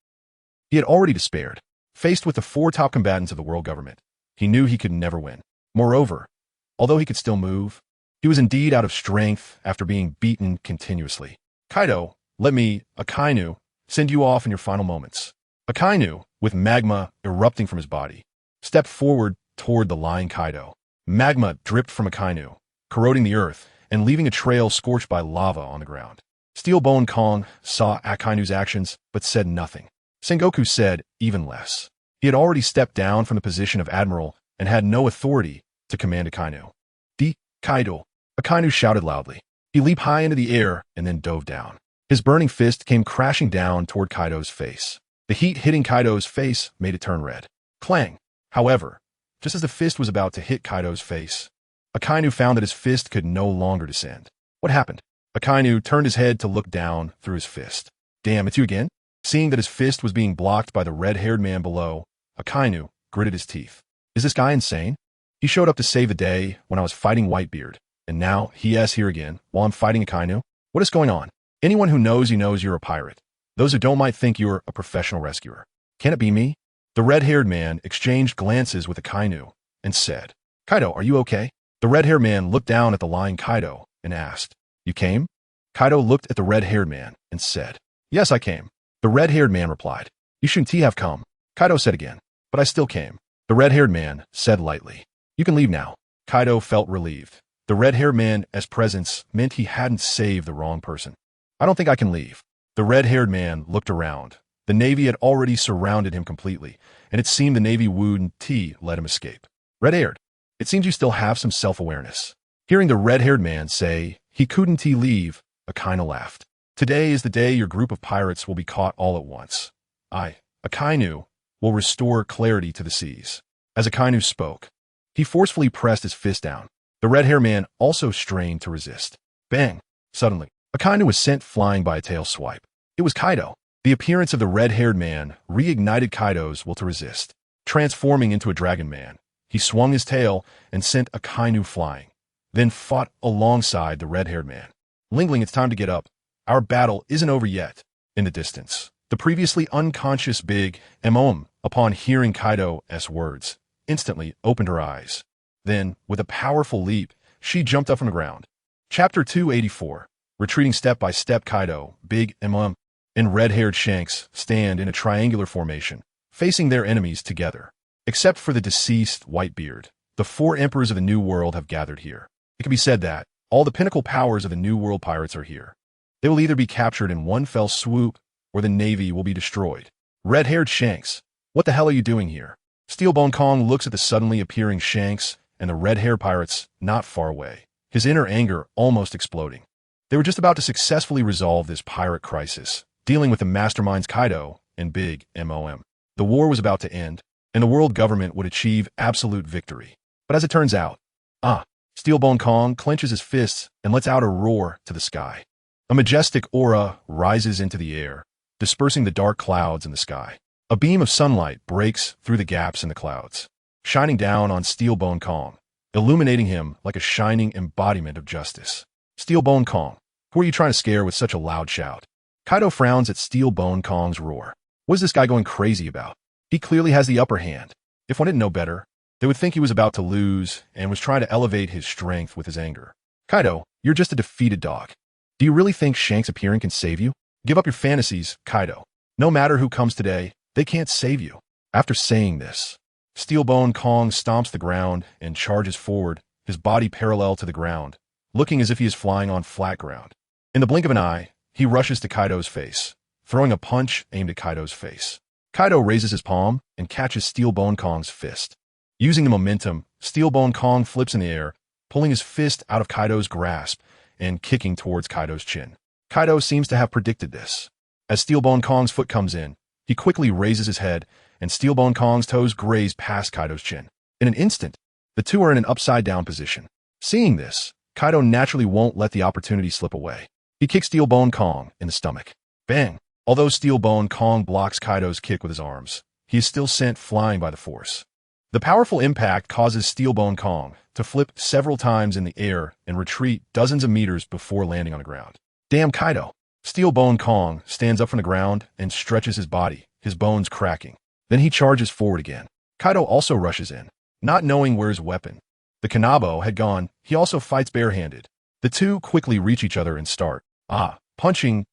he had already despaired. Faced with the 4 top combatants of the world government, he knew he could never win. Moreover, although he could still move, he was indeed out of strength after being beaten continuously. "Kaido, let me, Akainu, send you off in your final moments." Akainu, with magma erupting from his body, stepped forward toward the lying Kaido. Magma dripped from Akainu, corroding the earth and leaving a trail scorched by lava on the ground. Steel Bone Kong saw Akainu's actions but said nothing. Sengoku said even less. He had already stepped down from the position of admiral and had no authority to command Akainu. Kaido! Akainu shouted loudly. He leaped high into the air and then dove down. His burning fist came crashing down toward Kaido's face. The heat hitting Kaido's face made it turn red. Clang! However, just as the fist was about to hit Kaido's face, Akainu found that his fist could no longer descend. What happened? Akainu turned his head to look down through his fist. Damn, it's you again? Seeing that his fist was being blocked by the red-haired man below, Akainu gritted his teeth. Is this guy insane? He showed up to save the day when I was fighting Whitebeard, and now he is here again while I'm fighting Akainu? What is going on? Anyone who knows you knows you're a pirate. Those who don't might think you're a professional rescuer. Can it be me? The red-haired man exchanged glances with Akainu and said, Kaido, are you okay? The red-haired man looked down at the lying Kaido and asked, You came? Kaido looked at the red-haired man and said, Yes, I came. The red-haired man replied, You shouldn't have come. Kaido said again, But I still came. The red-haired man said lightly, You can leave now. Kaido felt relieved. The red-haired man's presence meant he hadn't saved the wrong person. I don't think I can leave. The red-haired man looked around. The Navy had already surrounded him completely, and it seemed the Navy wouldn't let him escape. Red-haired, it seems you still have some self-awareness. Hearing the red-haired man say he couldn't leave, Akainu laughed. Today is the day your group of pirates will be caught all at once. Akainu, will restore clarity to the seas. As Akainu spoke, he forcefully pressed his fist down. The red-haired man also strained to resist. Bang! Suddenly, Akainu was sent flying by a tail swipe. It was Kaido. The appearance of the red-haired man reignited Kaido's will to resist. Transforming into a dragon man, he swung his tail and sent Akainu flying, then fought alongside the red-haired man. Lingling, it's time to get up. Our battle isn't over yet. In the distance, the previously unconscious big immortal, upon hearing Kaido's words, instantly opened her eyes. Then, with a powerful leap, she jumped up from the ground. Chapter 284. Retreating step by step, Kaido, big immortal, and red-haired Shanks stand in a triangular formation, facing their enemies together. Except for the deceased Whitebeard, the 4 emperors of the New World have gathered here. It can be said that all the pinnacle powers of the New World pirates are here. They will either be captured in one fell swoop, or the Navy will be destroyed. Red-haired Shanks, what the hell are you doing here? Steelbone Kong looks at the suddenly appearing Shanks and the red-haired pirates not far away, his inner anger almost exploding. They were just about to successfully resolve this pirate crisis, dealing with the masterminds Kaido and Big Mom. The war was about to end, and the world government would achieve absolute victory. But as it turns out, Steelbone Kong clenches his fists and lets out a roar to the sky. A majestic aura rises into the air, dispersing the dark clouds in the sky. A beam of sunlight breaks through the gaps in the clouds, shining down on Steelbone Kong, illuminating him like a shining embodiment of justice. Steelbone Kong, who are you trying to scare with such a loud shout? Kaido frowns at Steelbone Kong's roar. What is this guy going crazy about? He clearly has the upper hand. If one didn't know better, they would think he was about to lose and was trying to elevate his strength with his anger. Kaido, you're just a defeated dog. Do you really think Shanks appearing can save you? Give up your fantasies, Kaido. No matter who comes today, they can't save you. After saying this, Steelbone Kong stomps the ground and charges forward, his body parallel to the ground, looking as if he is flying on flat ground. In the blink of an eye, he rushes to Kaido's face, throwing a punch aimed at Kaido's face. Kaido raises his palm and catches Steelbone Kong's fist. Using the momentum, Steelbone Kong flips in the air, pulling his fist out of Kaido's grasp and kicking towards Kaido's chin. Kaido seems to have predicted this. As Steelbone Kong's foot comes in, he quickly raises his head, and Steelbone Kong's toes graze past Kaido's chin. In an instant, the two are in an upside-down position. Seeing this, Kaido naturally won't let the opportunity slip away. He kicks Steelbone Kong in the stomach. Bang! Although Steelbone Kong blocks Kaido's kick with his arms, he is still sent flying by the force. The powerful impact causes Steelbone Kong to flip several times in the air and retreat dozens of meters before landing on the ground. Damn Kaido! Steelbone Kong stands up from the ground and stretches his body, his bones cracking. Then he charges forward again. Kaido also rushes in, not knowing where his weapon, the Kanabo, had gone. He also fights barehanded. The two quickly reach each other and start punching.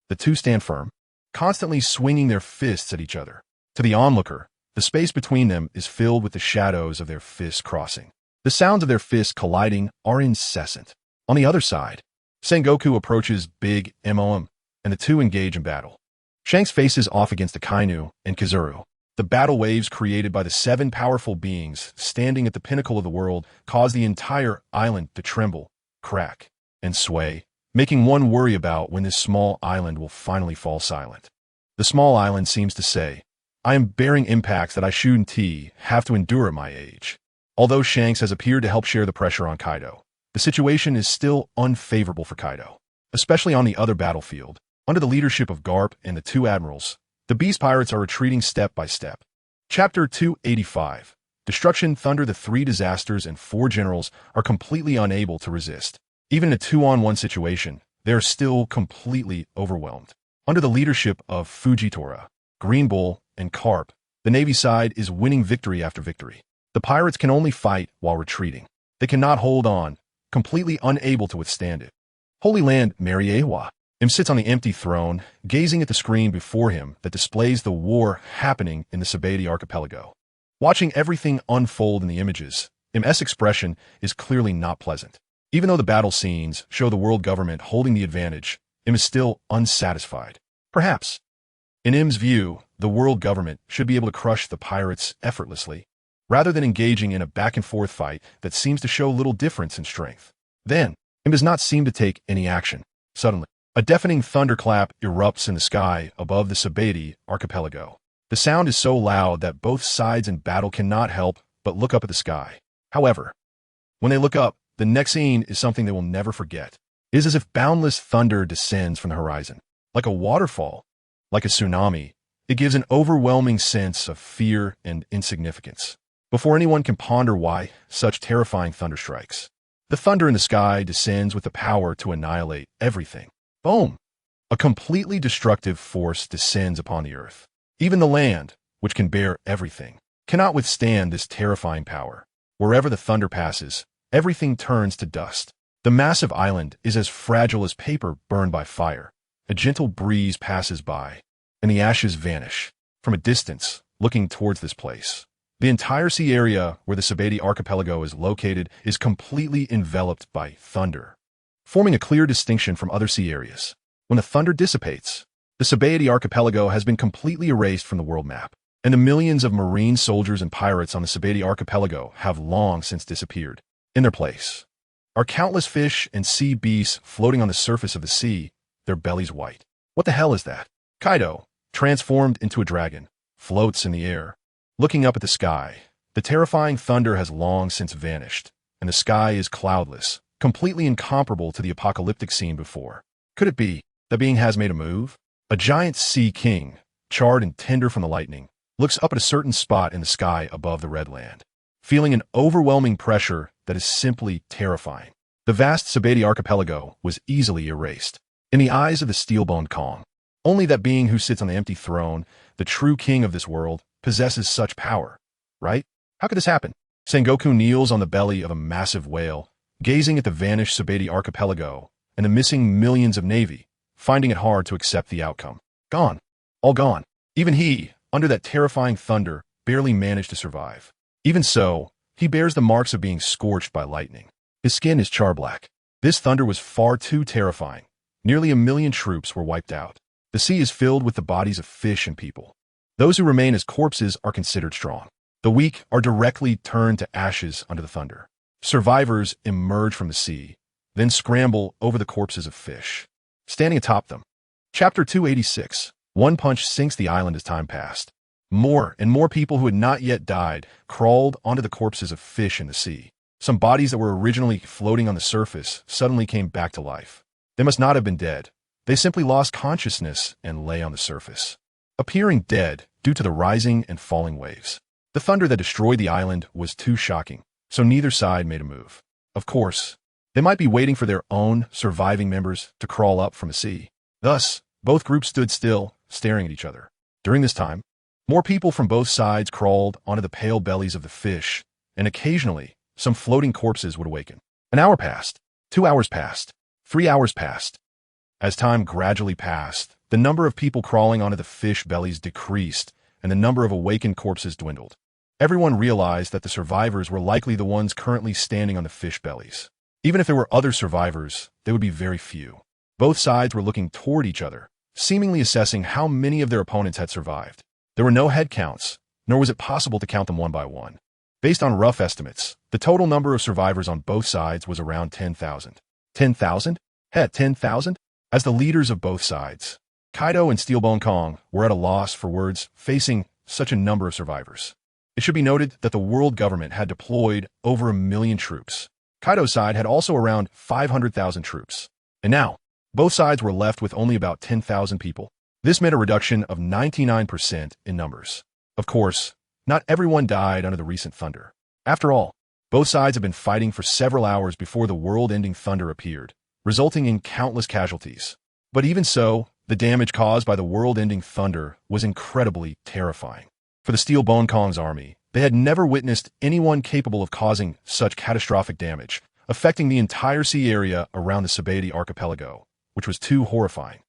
The two stand firm, constantly swinging their fists at each other. To the onlooker, the space between them is filled with the shadows of their fists crossing. The sounds of their fists colliding are incessant. On the other side, Sengoku approaches Big Mom, and the two engage in battle. Shanks faces off against Akainu and Kizuru. The battle waves created by the 7 powerful beings standing at the pinnacle of the world cause the entire island to tremble, crack, and sway, making one worry about when this small island will finally fall silent. The small island seems to say, I am bearing impacts that I shouldn't have to endure at my age. Although Shanks has appeared to help share the pressure on Kaido, the situation is still unfavorable for Kaido, especially on the other battlefield. Under the leadership of Garp and the 2 admirals, the Beast Pirates are retreating step by step. Chapter 285. Destruction Thunder. The 3 disasters and 4 generals are completely unable to resist. Even in a 2-on-1 situation, they are still completely overwhelmed. Under the leadership of Fujitora, Green Bull, and Carp, the Navy side is winning victory after victory. The pirates can only fight while retreating. They cannot hold on, completely unable to withstand it. Holy Land. Mariewa sits on the empty throne, gazing at the screen before him that displays the war happening in the Sentencedto archipelago. Watching everything unfold in the images, M's expression is clearly not pleasant. Even though the battle scenes show the world government holding the advantage, M is still unsatisfied. Perhaps, in M's view, the world government should be able to crush the pirates effortlessly, rather than engaging in a back-and-forth fight that seems to show little difference in strength. Then, M does not seem to take any action. Suddenly, a deafening thunderclap erupts in the sky above the Sentencedto archipelago. The sound is so loud that both sides in battle cannot help but look up at the sky. However, when they look up, the next scene is something they will never forget. It is as if boundless thunder descends from the horizon. Like a waterfall, like a tsunami, it gives an overwhelming sense of fear and insignificance. Before anyone can ponder why such terrifying thunder strikes, the thunder in the sky descends with the power to annihilate everything. Boom! A completely destructive force descends upon the earth. Even the land, which can bear everything, cannot withstand this terrifying power. Wherever the thunder passes, everything turns to dust. The massive island is as fragile as paper burned by fire. A gentle breeze passes by, and the ashes vanish. From a distance, looking towards this place, the entire sea area where the Sentencedto archipelago is located is completely enveloped by thunder, forming a clear distinction from other sea areas. When the thunder dissipates, the Sentencedto archipelago has been completely erased from the world map, and the millions of marine soldiers and pirates on the Sentencedto archipelago have long since disappeared. In their place are countless fish and sea beasts floating on the surface of the sea, their bellies white. What the hell is that? Kaido, transformed into a dragon, floats in the air, looking up at the sky. The terrifying thunder has long since vanished, and the sky is cloudless, completely incomparable to the apocalyptic scene before. Could it be the being has made a move? A giant sea king, charred and tender from the lightning, looks up at a certain spot in the sky above the red land, feeling an overwhelming pressure that is simply terrifying. The vast Sentencedto archipelago was easily erased. In the eyes of the steel-boned Kong, only that being who sits on the empty throne, the true king of this world, possesses such power, right? How could this happen? Sengoku kneels on the belly of a massive whale, gazing at the vanished Sentencedto archipelago and the missing millions of navy, finding it hard to accept the outcome. Gone. All gone. Even he, under that terrifying thunder, barely managed to survive. Even so, he bears the marks of being scorched by lightning. His skin is char-black. This thunder was far too terrifying. Nearly 1 million troops were wiped out. The sea is filled with the bodies of fish and people. Those who remain as corpses are considered strong. The weak are directly turned to ashes under the thunder. Survivors emerge from the sea, then scramble over the corpses of fish, standing atop them. Chapter 286. One punch sinks the island as time passed. More and more people who had not yet died crawled onto the corpses of fish in the sea. Some bodies that were originally floating on the surface suddenly came back to life. They must not have been dead. They simply lost consciousness and lay on the surface, appearing dead due to the rising and falling waves. The thunder that destroyed the island was too shocking, so neither side made a move. Of course, they might be waiting for their own surviving members to crawl up from the sea. Thus, both groups stood still, staring at each other. During this time, more people from both sides crawled onto the pale bellies of the fish, and occasionally, some floating corpses would awaken. An hour passed. 2 hours passed. 3 hours passed. As time gradually passed, the number of people crawling onto the fish bellies decreased, and the number of awakened corpses dwindled. Everyone realized that the survivors were likely the ones currently standing on the fish bellies. Even if there were other survivors, they would be very few. Both sides were looking toward each other, seemingly assessing how many of their opponents had survived. There were no head counts, nor was it possible to count them one by one. Based on rough estimates, the total number of survivors on both sides was around 10,000. 10,000? Heck, 10,000? As the leaders of both sides, Kaido and Steelbone Kong were at a loss for words facing such a number of survivors. It should be noted that the world government had deployed over 1 million troops. Kaido's side had also around 500,000 troops. And now, both sides were left with only about 10,000 people. This meant a reduction of 99% in numbers. Of course, not everyone died under the recent thunder. After all, both sides had been fighting for several hours before the world-ending thunder appeared, resulting in countless casualties. But even so, the damage caused by the world-ending thunder was incredibly terrifying. For the Steelbone Kong's army, they had never witnessed anyone capable of causing such catastrophic damage, affecting the entire sea area around the Sentencedto archipelago, which was too horrifying.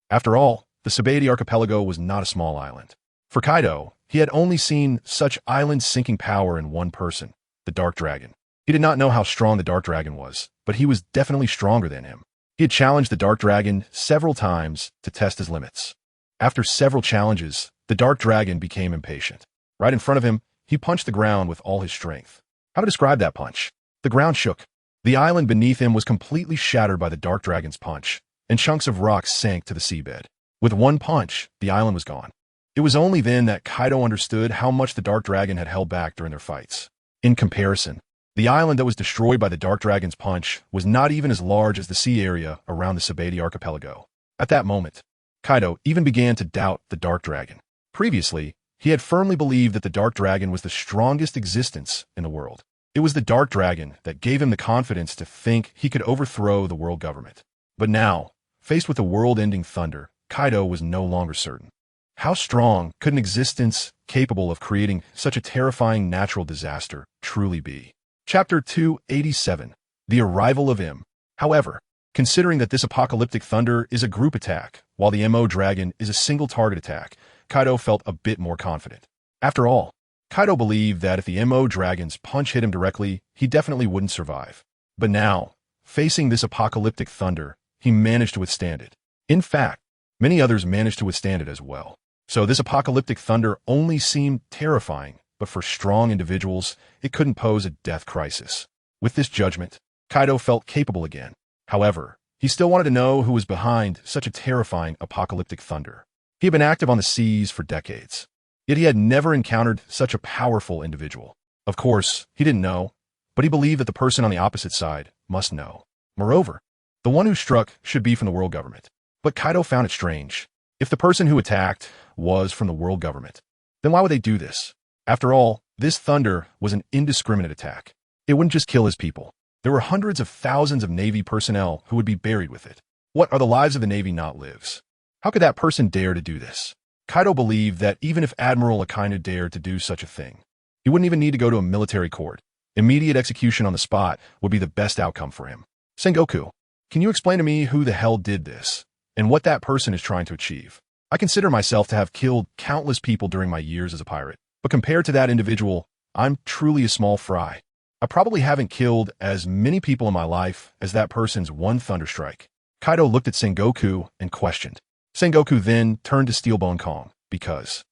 After all, the Sentencedto archipelago was not a small island. For Kaido, he had only seen such island-sinking power in one person, the Dark Dragon. He did not know how strong the Dark Dragon was, but he was definitely stronger than him. He had challenged the Dark Dragon several times to test his limits. After several challenges, the Dark Dragon became impatient. Right in front of him, he punched the ground with all his strength. How to describe that punch? The ground shook. The island beneath him was completely shattered by the Dark Dragon's punch, and chunks of rock sank to the seabed. With one punch, the island was gone. It was only then that Kaido understood how much the Dark Dragon had held back during their fights. In comparison, the island that was destroyed by the Dark Dragon's punch was not even as large as the sea area around the Sentencedto archipelago. At that moment, Kaido even began to doubt the Dark Dragon. Previously, he had firmly believed that the Dark Dragon was the strongest existence in the world. It was the Dark Dragon that gave him the confidence to think he could overthrow the world government. But now, faced with the world-ending thunder, Kaido was no longer certain. How strong could an existence capable of creating such a terrifying natural disaster truly be? Chapter 287, The Arrival of M. However, considering that this apocalyptic thunder is a group attack, while the MO Dragon is a single target attack, Kaido felt a bit more confident. After all, Kaido believed that if the MO Dragon's punch hit him directly, he definitely wouldn't survive. But now, facing this apocalyptic thunder, he managed to withstand it. In fact, many others managed to withstand it as well. So this apocalyptic thunder only seemed terrifying, but for strong individuals, it couldn't pose a death crisis. With this judgment, Kaido felt capable again. However, he still wanted to know who was behind such a terrifying apocalyptic thunder. He had been active on the seas for decades, yet he had never encountered such a powerful individual. Of course, he didn't know, but he believed that the person on the opposite side must know. Moreover, the one who struck should be from the world government. But Kaido found it strange. If the person who attacked was from the world government, then why would they do this? After all, this thunder was an indiscriminate attack. It wouldn't just kill his people. There were hundreds of thousands of Navy personnel who would be buried with it. What are the lives of the Navy not lives? How could that person dare to do this? Kaido believed that even if Admiral Akainu dared to do such a thing, he wouldn't even need to go to a military court. Immediate execution on the spot would be the best outcome for him. Sengoku, can you explain to me who the hell did this, and what that person is trying to achieve? I consider myself to have killed countless people during my years as a pirate, but compared to that individual, I'm truly a small fry. I probably haven't killed as many people in my life as that person's one thunderstrike. Kaido looked at Sengoku and questioned. Sengoku then turned to Steelbone Kong, because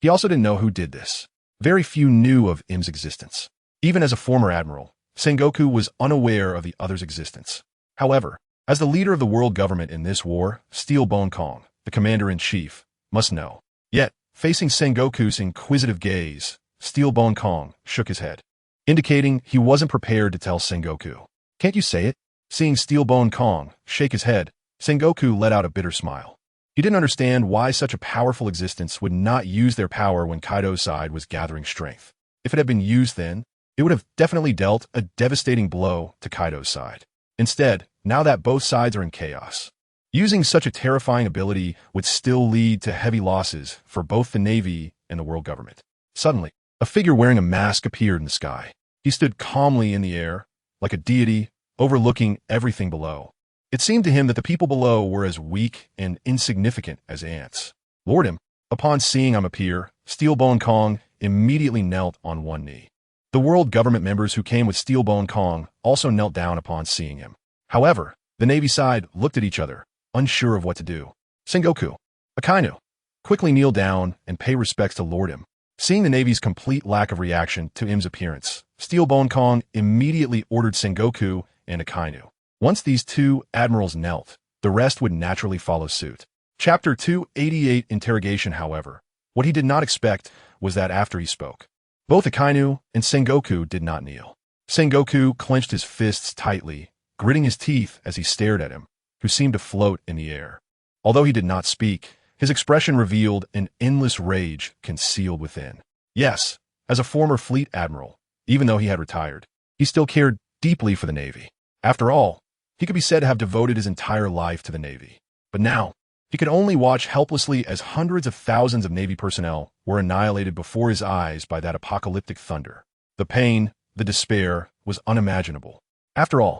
he also didn't know who did this. Very few knew of M's existence. Even as a former admiral, Sengoku was unaware of the other's existence. However, as the leader of the world government in this war, Steelbone Kong, the commander-in-chief, must know. Yet, facing Sengoku's inquisitive gaze, Steelbone Kong shook his head, indicating he wasn't prepared to tell Sengoku. Can't you say it? Seeing Steelbone Kong shake his head, Sengoku let out a bitter smile. He didn't understand why such a powerful existence would not use their power when Kaido's side was gathering strength. If it had been used then, it would have definitely dealt a devastating blow to Kaido's side. Instead, now that both sides are in chaos, using such a terrifying ability would still lead to heavy losses for both the Navy and the world government. Suddenly, a figure wearing a mask appeared in the sky. He stood calmly in the air, like a deity, overlooking everything below. It seemed to him that the people below were as weak and insignificant as ants. Lord him, upon seeing him appear, Steelbone Kong immediately knelt on one knee. The world government members who came with Steelbone Kong also knelt down upon seeing him. However, the Navy side looked at each other, unsure of what to do. Sengoku, Akainu, quickly kneel down and pay respects to Lord Im. Seeing the Navy's complete lack of reaction to Im's appearance, Steelbone Kong immediately ordered Sengoku and Akainu. Once these two admirals knelt, the rest would naturally follow suit. Chapter 288 Interrogation. However, what he did not expect was that after he spoke, both Akainu and Sengoku did not kneel. Sengoku clenched his fists tightly, gritting his teeth as he stared at him, who seemed to float in the air. Although he did not speak, his expression revealed an endless rage concealed within. Yes, as a former fleet admiral, even though he had retired, he still cared deeply for the Navy. After all, he could be said to have devoted his entire life to the Navy. But now, he could only watch helplessly as hundreds of thousands of Navy personnel were annihilated before his eyes by that apocalyptic thunder. The pain, the despair, was unimaginable. After all,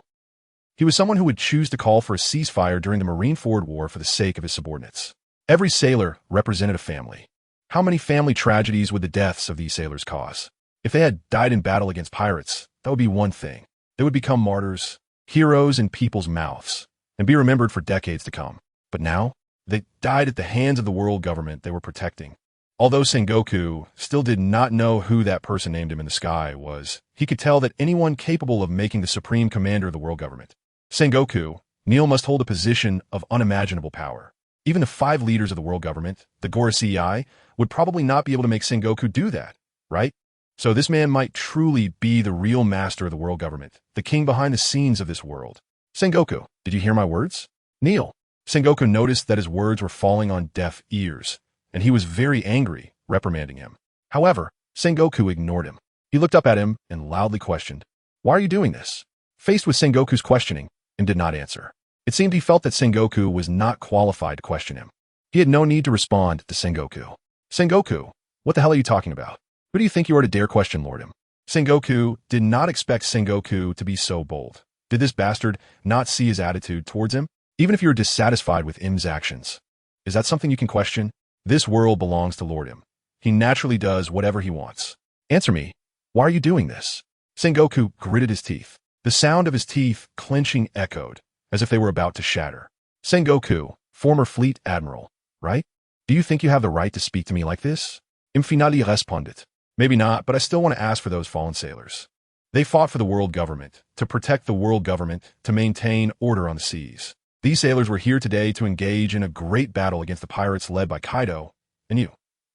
he was someone who would choose to call for a ceasefire during the Marine-Forward War for the sake of his subordinates. Every sailor represented a family. How many family tragedies would the deaths of these sailors cause? If they had died in battle against pirates, that would be one thing. They would become martyrs, heroes in people's mouths, and be remembered for decades to come. But now, they died at the hands of the world government they were protecting. Although Sengoku still did not know who that person named him in the sky was, he could tell that anyone capable of making the supreme commander of the world government. Sengoku, Neil must hold a position of unimaginable power. Even the 5 leaders of the world government, the Gorosei, would probably not be able to make Sengoku do that, right? So this man might truly be the real master of the world government, the king behind the scenes of this world. Sengoku, did you hear my words? Neil. Sengoku noticed that his words were falling on deaf ears, and he was very angry, reprimanding him. However, Sengoku ignored him. He looked up at him and loudly questioned, "Why are you doing this?" Faced with Sengoku's questioning, Im did not answer. It seemed he felt that Sengoku was not qualified to question him. He had no need to respond to Sengoku. Sengoku, what the hell are you talking about? Who do you think you are to dare question Lord Im? Sengoku did not expect Sengoku to be so bold. Did this bastard not see his attitude towards him? Even if you're dissatisfied with Im's actions, is that something you can question? This world belongs to Lord Im. He naturally does whatever he wants. Answer me. Why are you doing this? Sengoku gritted his teeth. The sound of his teeth clenching echoed, as if they were about to shatter. Sengoku, former fleet admiral, right? Do you think you have the right to speak to me like this? Im finally responded. Maybe not, but I still want to ask for those fallen sailors. They fought for the world government, to protect the world government, to maintain order on the seas. These sailors were here today to engage in a great battle against the pirates led by Kaido, and you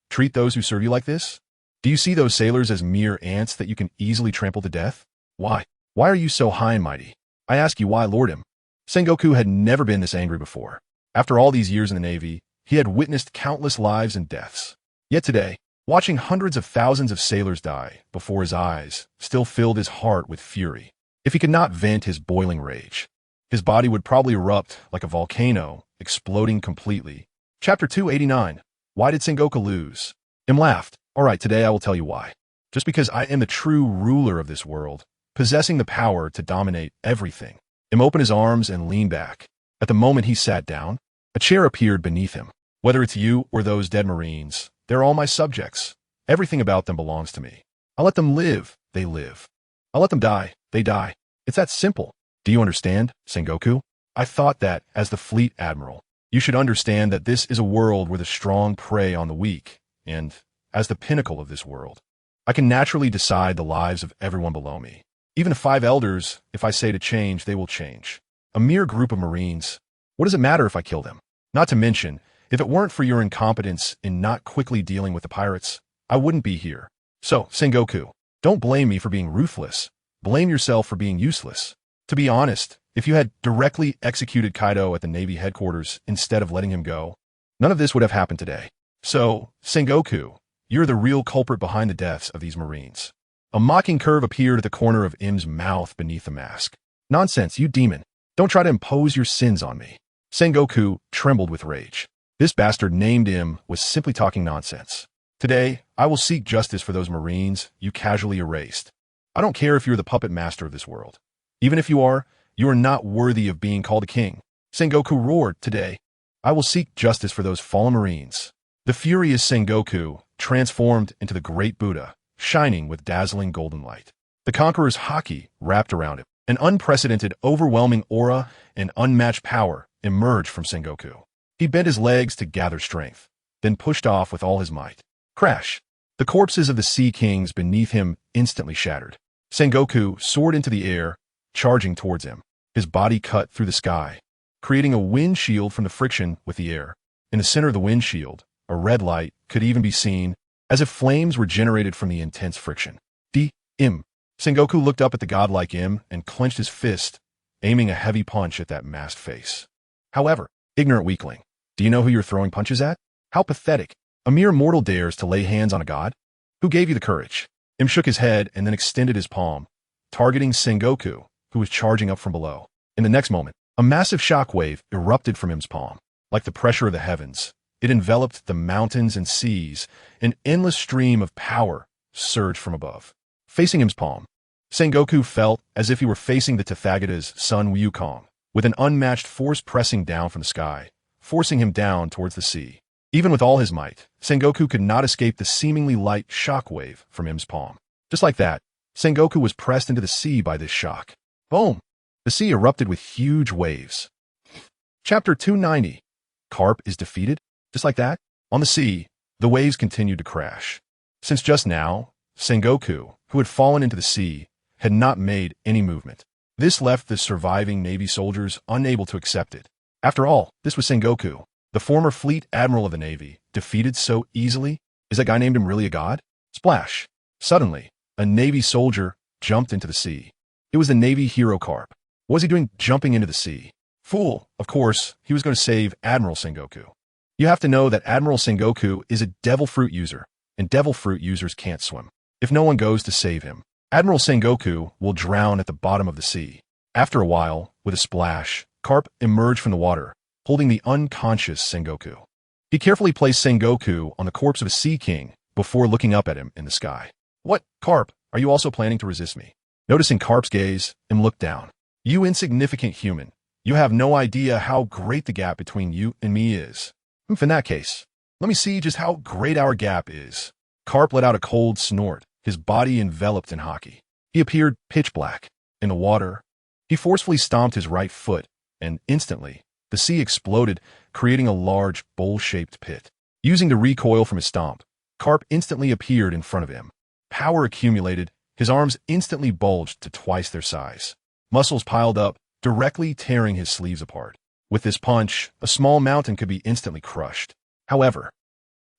treat those who serve you like this? Do you see those sailors as mere ants that you can easily trample to death? Why? Why are you so high and mighty? I ask you why, Lord Im. Sengoku had never been this angry before. After all these years in the Navy, he had witnessed countless lives and deaths. Yet today, watching hundreds of thousands of sailors die before his eyes still filled his heart with fury. If he could not vent his boiling rage, his body would probably erupt like a volcano, exploding completely. Chapter 289. Why did Sengoku lose? Im laughed. All right, today I will tell you why. Just because I am the true ruler of this world, possessing the power to dominate everything. Im opened his arms and leaned back. At the moment he sat down, a chair appeared beneath him. Whether it's you or those dead Marines, they're all my subjects. Everything about them belongs to me. I'll let them live, they live. I'll let them die, they die. It's that simple. Do you understand, Sengoku? I thought that, as the fleet admiral, you should understand that this is a world where the strong prey on the weak, and, as the pinnacle of this world, I can naturally decide the lives of everyone below me. Even the 5 elders, if I say to change, they will change. A mere group of Marines. What does it matter if I kill them? Not to mention, if it weren't for your incompetence in not quickly dealing with the pirates, I wouldn't be here. So, Sengoku, don't blame me for being ruthless. Blame yourself for being useless. To be honest, if you had directly executed Kaido at the Navy headquarters instead of letting him go, none of this would have happened today. So, Sengoku, you're the real culprit behind the deaths of these Marines. A mocking curve appeared at the corner of Im's mouth beneath the mask. Nonsense, you demon. Don't try to impose your sins on me. Sengoku trembled with rage. This bastard named Im was simply talking nonsense. Today, I will seek justice for those Marines you casually erased. I don't care if you're the puppet master of this world. Even if you are not worthy of being called a king. Sengoku roared today. I will seek justice for those fallen Marines. The furious Sengoku transformed into the great Buddha, shining with dazzling golden light. The conqueror's haki wrapped around him. An unprecedented, overwhelming aura and unmatched power emerged from Sengoku. He bent his legs to gather strength, then pushed off with all his might. Crash! The corpses of the Sea Kings beneath him instantly shattered. Sengoku soared into the air, charging towards him. His body cut through the sky, creating a wind shield from the friction with the air. In the center of the wind shield, a red light could even be seen, as if flames were generated from the intense friction. Im. Sengoku looked up at the godlike Im and clenched his fist, aiming a heavy punch at that masked face. However, ignorant weakling, do you know who you're throwing punches at? How pathetic. A mere mortal dares to lay hands on a god? Who gave you the courage? Im shook his head and then extended his palm, targeting Sengoku, who was charging up from below. In the next moment, a massive shockwave erupted from Im's palm. Like the pressure of the heavens, it enveloped the mountains and seas. An endless stream of power surged from above. Facing Im's palm, Sengoku felt as if he were facing the Tathagata's Sun Wukong, with an unmatched force pressing down from the sky, forcing him down towards the sea. Even with all his might, Sengoku could not escape the seemingly light shockwave from Im's palm. Just like that, Sengoku was pressed into the sea by this shock. Boom! The sea erupted with huge waves. Chapter 290. Carp is defeated? Just like that? On the sea, the waves continued to crash. Since just now, Sengoku, who had fallen into the sea, had not made any movement. This left the surviving Navy soldiers unable to accept it. After all, this was Sengoku, the former fleet admiral of the Navy, defeated so easily? Is that guy named him really a god? Splash! Suddenly, a Navy soldier jumped into the sea. It was the Navy hero Carp. What was he doing jumping into the sea? Fool! Of course, he was going to save Admiral Sengoku. You have to know that Admiral Sengoku is a devil fruit user, and devil fruit users can't swim. If no one goes to save him, Admiral Sengoku will drown at the bottom of the sea. After a while, with a splash, Carp emerged from the water, holding the unconscious Sengoku. He carefully placed Sengoku on the corpse of a Sea King before looking up at him in the sky. What, Carp, are you also planning to resist me? Noticing Carp's gaze, Im looked down. You insignificant human, you have no idea how great the gap between you and me is. In that case, let me see just how great our gap is. Carp let out a cold snort, his body enveloped in hockey. He appeared pitch black. In the water, he forcefully stomped his right foot, and instantly, the sea exploded, creating a large, bowl-shaped pit. Using the recoil from his stomp, Carp instantly appeared in front of him. Power accumulated, his arms instantly bulged to twice their size. Muscles piled up, directly tearing his sleeves apart. With this punch, a small mountain could be instantly crushed. However,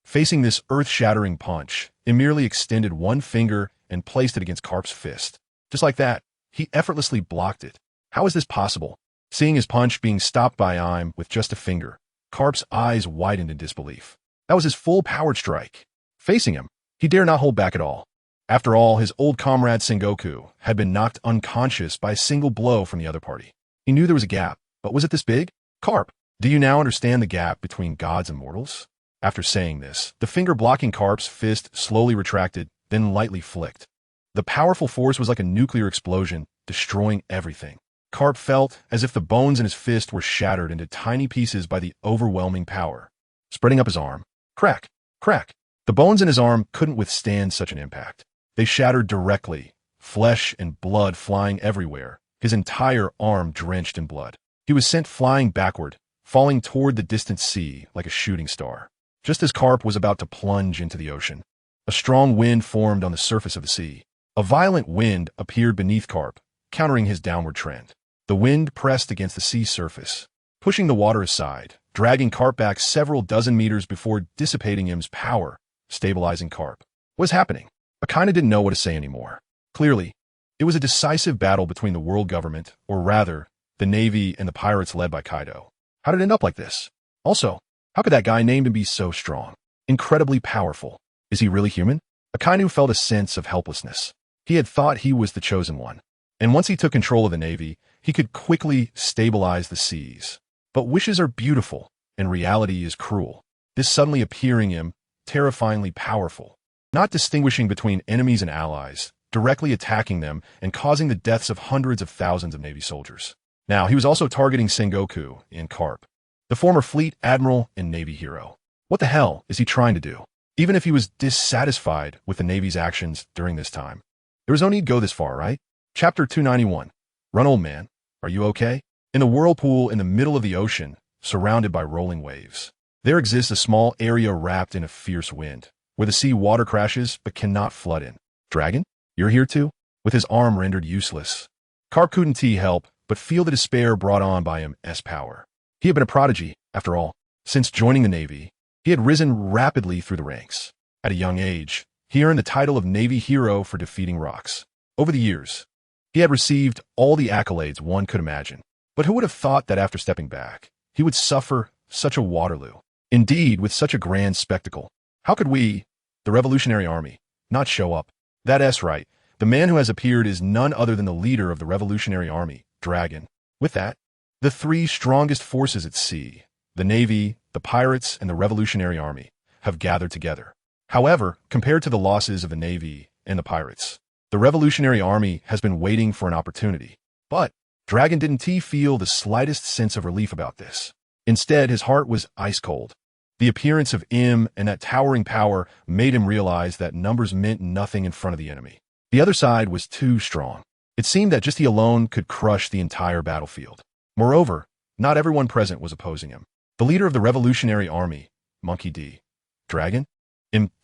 facing this earth-shattering punch, Im merely extended one finger and placed it against Carp's fist. Just like that, he effortlessly blocked it. How is this possible? Seeing his punch being stopped by Im with just a finger, Carp's eyes widened in disbelief. That was his full-powered strike. Facing him, he dare not hold back at all. After all, his old comrade Sengoku had been knocked unconscious by a single blow from the other party. He knew there was a gap, but was it this big? Carp, do you now understand the gap between gods and mortals? After saying this, the finger blocking Carp's fist slowly retracted, then lightly flicked. The powerful force was like a nuclear explosion, destroying everything. Carp felt as if the bones in his fist were shattered into tiny pieces by the overwhelming power. Spreading up his arm, crack, crack. The bones in his arm couldn't withstand such an impact. They shattered directly, flesh and blood flying everywhere, his entire arm drenched in blood. He was sent flying backward, falling toward the distant sea like a shooting star. Just as Carp was about to plunge into the ocean, a strong wind formed on the surface of the sea. A violent wind appeared beneath Carp, countering his downward trend. The wind pressed against the sea surface, pushing the water aside, dragging Carp back several dozen meters before dissipating Im's power, stabilizing Carp. What was happening? I kinda didn't know what to say anymore. Clearly, it was a decisive battle between the world government, or rather, the Navy and the pirates led by Kaido. How did it end up like this? Also, how could that guy named him be so strong? Incredibly powerful. Is he really human? Akainu felt a sense of helplessness. He had thought he was the chosen one, and once he took control of the Navy, he could quickly stabilize the seas. But wishes are beautiful, and reality is cruel. This suddenly appearing him, terrifyingly powerful, not distinguishing between enemies and allies, directly attacking them and causing the deaths of hundreds of thousands of Navy soldiers. Now, he was also targeting Sengoku and Carp, the former fleet admiral and Navy hero. What the hell is he trying to do? Even if he was dissatisfied with the Navy's actions during this time, there was no need to go this far, right? Chapter 291. Run, old man. Are you okay? In the whirlpool in the middle of the ocean, surrounded by rolling waves. There exists a small area wrapped in a fierce wind, where the sea water crashes but cannot flood in. Dragon? You're here too? With his arm rendered useless. Carp couldn't help but feel the despair brought on by his power. He had been a prodigy, after all. Since joining the Navy, he had risen rapidly through the ranks. At a young age, he earned the title of Navy Hero for defeating rocks. Over the years, he had received all the accolades one could imagine. But who would have thought that after stepping back, he would suffer such a Waterloo? Indeed, with such a grand spectacle. How could we, the Revolutionary Army, not show up? That's right. The man who has appeared is none other than the leader of the Revolutionary Army, Dragon. With that, the three strongest forces at sea, the Navy, the pirates, and the Revolutionary Army, have gathered together. However, compared to the losses of the Navy and the pirates, the Revolutionary Army has been waiting for an opportunity. But Dragon didn't feel the slightest sense of relief about this. Instead, his heart was ice cold. The appearance of and that towering power made him realize that numbers meant nothing in front of the enemy. The other side was too strong. It seemed that just he alone could crush the entire battlefield. Moreover, not everyone present was opposing him. The leader of the Revolutionary Army, Monkey D. Dragon,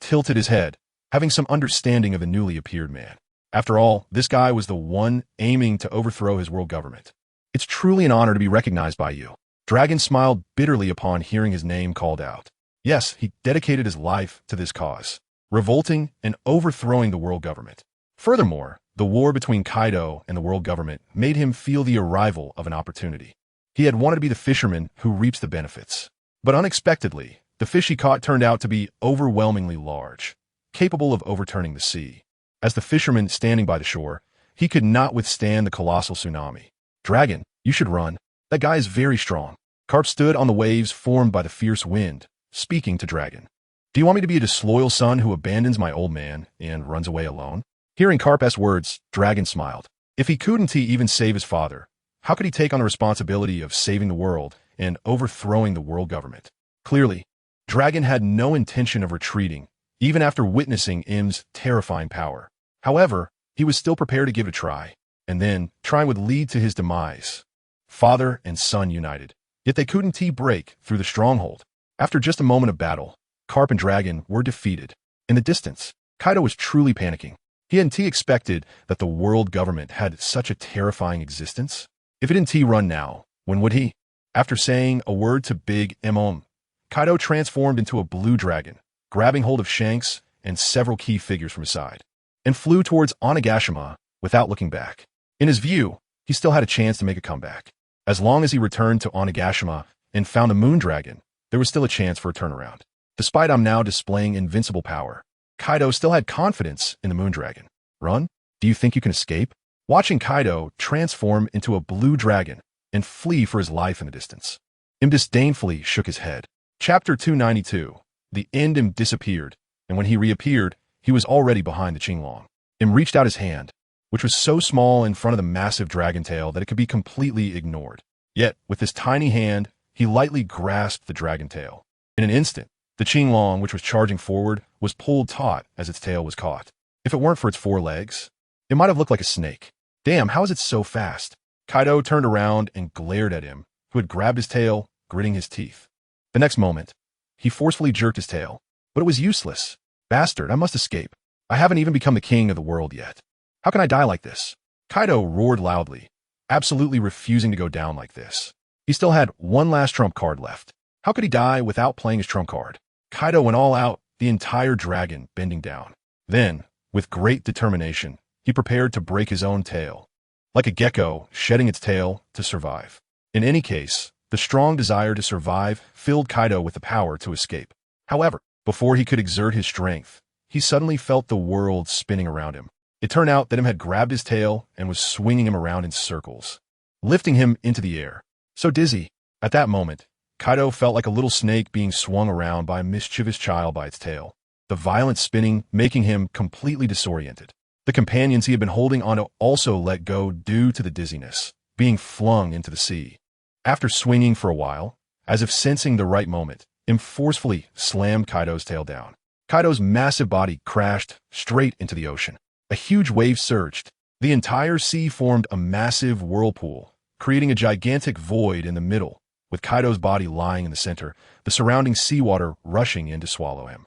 tilted his head, having some understanding of the newly appeared man. After all, this guy was the one aiming to overthrow his world government. It's truly an honor to be recognized by you. Dragon smiled bitterly upon hearing his name called out. Yes, he dedicated his life to this cause, revolting and overthrowing the world government. Furthermore, the war between Kaido and the world government made him feel the arrival of an opportunity. He had wanted to be the fisherman who reaps the benefits. But unexpectedly, the fish he caught turned out to be overwhelmingly large, capable of overturning the sea. As the fisherman standing by the shore, he could not withstand the colossal tsunami. Dragon, you should run. That guy is very strong. Carp stood on the waves formed by the fierce wind, speaking to Dragon. Do you want me to be a disloyal son who abandons my old man and runs away alone? Hearing Carp's words, Dragon smiled. If he couldn't even save his father, how could he take on the responsibility of saving the world and overthrowing the world government? Clearly, Dragon had no intention of retreating, even after witnessing M's terrifying power. However, he was still prepared to give it a try, and then trying would lead to his demise. Father and son united, yet they couldn't break through the stronghold. After just a moment of battle, Carp and Dragon were defeated. In the distance, Kaido was truly panicking. He hadn't expected that the world government had such a terrifying existence. If it didn't run now, when would he? After saying a word to Big M, Kaido transformed into a blue dragon, grabbing hold of Shanks and several key figures from his side, and flew towards Onigashima without looking back. In his view, he still had a chance to make a comeback. As long as he returned to Onigashima and found a moon dragon, there was still a chance for a turnaround. Despite now displaying invincible power, Kaido still had confidence in the moon dragon. Run? Do you think you can escape? Watching Kaido transform into a blue dragon and flee for his life in the distance, Im disdainfully shook his head. Chapter 292. The end. Im disappeared, and when he reappeared, he was already behind the Qinglong. Im reached out his hand, which was so small in front of the massive dragon tail that it could be completely ignored. Yet, with his tiny hand, he lightly grasped the dragon tail. In an instant, the Qinglong, which was charging forward, was pulled taut as its tail was caught. If it weren't for its 4 legs, it might have looked like a snake. Damn, how is it so fast? Kaido turned around and glared at him, who had grabbed his tail, gritting his teeth. The next moment, he forcefully jerked his tail, but it was useless. Bastard, I must escape. I haven't even become the king of the world yet. How can I die like this? Kaido roared loudly, absolutely refusing to go down like this. He still had one last trump card left. How could he die without playing his trump card? Kaido went all out, the entire dragon bending down. Then, with great determination, he prepared to break his own tail, like a gecko shedding its tail to survive. In any case, the strong desire to survive filled Kaido with the power to escape. However, before he could exert his strength, he suddenly felt the world spinning around him. It turned out that Im had grabbed his tail and was swinging him around in circles, lifting him into the air. So dizzy. At that moment, Kaido felt like a little snake being swung around by a mischievous child by its tail, the violent spinning making him completely disoriented. The companions he had been holding onto also let go due to the dizziness, being flung into the sea. After swinging for a while, as if sensing the right moment, Im forcefully slammed Kaido's tail down. Kaido's massive body crashed straight into the ocean. A huge wave surged. The entire sea formed a massive whirlpool, creating a gigantic void in the middle, with Kaido's body lying in the center, the surrounding seawater rushing in to swallow him.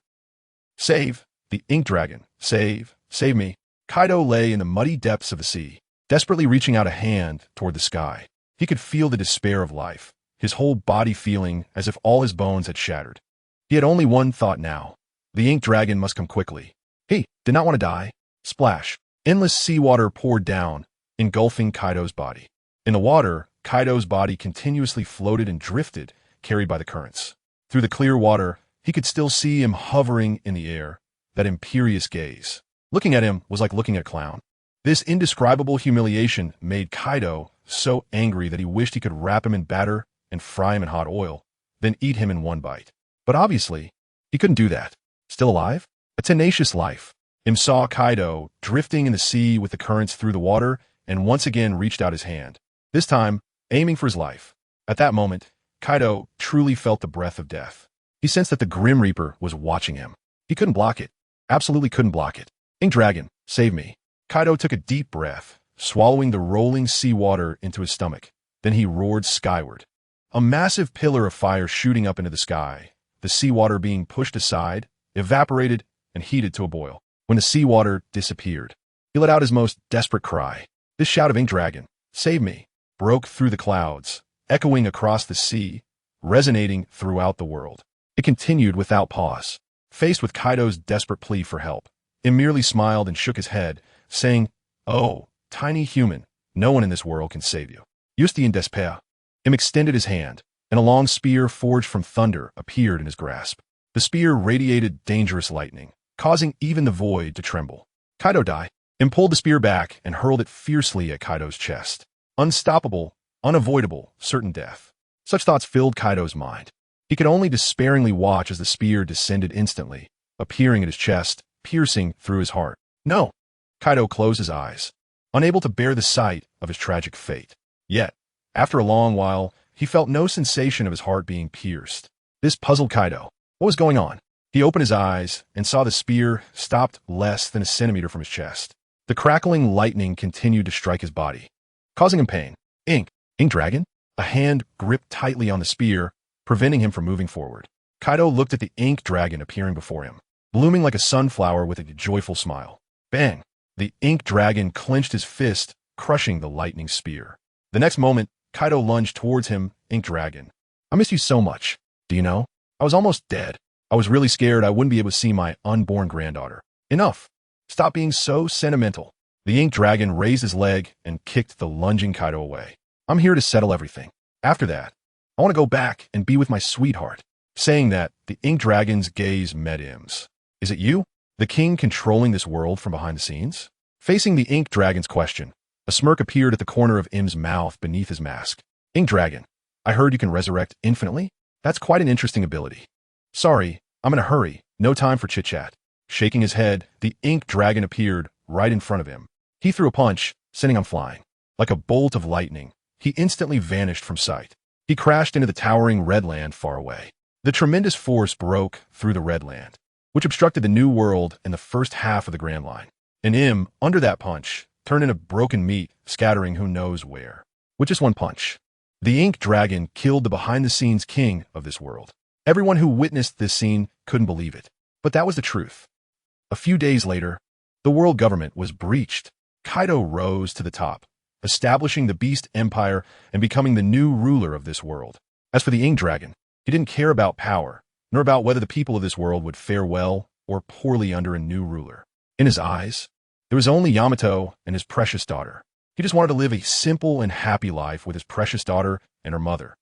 Save! The ink dragon! Save! Save me! Kaido lay in the muddy depths of the sea, desperately reaching out a hand toward the sky. He could feel the despair of life, his whole body feeling as if all his bones had shattered. He had only one thought now. The ink dragon must come quickly. He did not want to die. Splash! Endless seawater poured down, engulfing Kaido's body. In the water, Kaido's body continuously floated and drifted, carried by the currents. Through the clear water, he could still see him hovering in the air, that imperious gaze. Looking at him was like looking at a clown. This indescribable humiliation made Kaido so angry that he wished he could wrap him in batter and fry him in hot oil, then eat him in one bite. But obviously, he couldn't do that. Still alive? A tenacious life. Im saw Kaido drifting in the sea with the currents through the water and once again reached out his hand, this time aiming for his life. At that moment, Kaido truly felt the breath of death. He sensed that the Grim Reaper was watching him. He couldn't block it. Absolutely couldn't block it. Ink Dragon, save me. Kaido took a deep breath, swallowing the rolling seawater into his stomach. Then he roared skyward. A massive pillar of fire shooting up into the sky, the seawater being pushed aside, evaporated, and heated to a boil. When the seawater disappeared, he let out his most desperate cry. This shout of Ink Dragon, save me, broke through the clouds, echoing across the sea, resonating throughout the world. It continued without pause. Faced with Kaido's desperate plea for help, Im merely smiled and shook his head, saying, "Oh, tiny human, no one in this world can save you. Juste en despair." Im extended his hand, and a long spear forged from thunder appeared in his grasp. The spear radiated dangerous lightning, causing even the void to tremble. Kaido die. Im pulled the spear back and hurled it fiercely at Kaido's chest. Unstoppable, unavoidable, certain death. Such thoughts filled Kaido's mind. He could only despairingly watch as the spear descended instantly, appearing at his chest, piercing through his heart. No! Kaido closed his eyes, unable to bear the sight of his tragic fate. Yet, after a long while, he felt no sensation of his heart being pierced. This puzzled Kaido. What was going on? He opened his eyes and saw the spear stopped less than a centimeter from his chest. The crackling lightning continued to strike his body, causing him pain. Ink Dragon? A hand gripped tightly on the spear, preventing him from moving forward. Kaido looked at the ink dragon appearing before him, blooming like a sunflower with a joyful smile. Bang! The ink dragon clenched his fist, crushing the lightning spear. The next moment, Kaido lunged towards him. Ink Dragon, I miss you so much. Do you know? I was almost dead. I was really scared I wouldn't be able to see my unborn granddaughter. Enough. Stop being so sentimental. The ink dragon raised his leg and kicked the lunging Kaido away. I'm here to settle everything. After that, I want to go back and be with my sweetheart. Saying that, the ink dragon's gaze met Im's. Is it you? The king controlling this world from behind the scenes? Facing the ink dragon's question, a smirk appeared at the corner of Im's mouth beneath his mask. Ink Dragon, I heard you can resurrect infinitely? That's quite an interesting ability. Sorry, I'm in a hurry. No time for chit-chat. Shaking his head, the ink dragon appeared right in front of him. He threw a punch, sending him flying. Like a bolt of lightning, he instantly vanished from sight. He crashed into the towering red land far away. The tremendous force broke through the red land, which obstructed the new world and the first half of the Grand Line. And Im, under that punch, turned into broken meat, scattering who knows where. With just one punch, the ink dragon killed the behind-the-scenes king of this world. Everyone who witnessed this scene couldn't believe it, but that was the truth. A few days later, the world government was breached. Kaido rose to the top, establishing the Beast Empire and becoming the new ruler of this world. As for the ink dragon, he didn't care about power, nor about whether the people of this world would fare well or poorly under a new ruler. In his eyes, there was only Yamato and his precious daughter. He just wanted to live a simple and happy life with his precious daughter and her mother.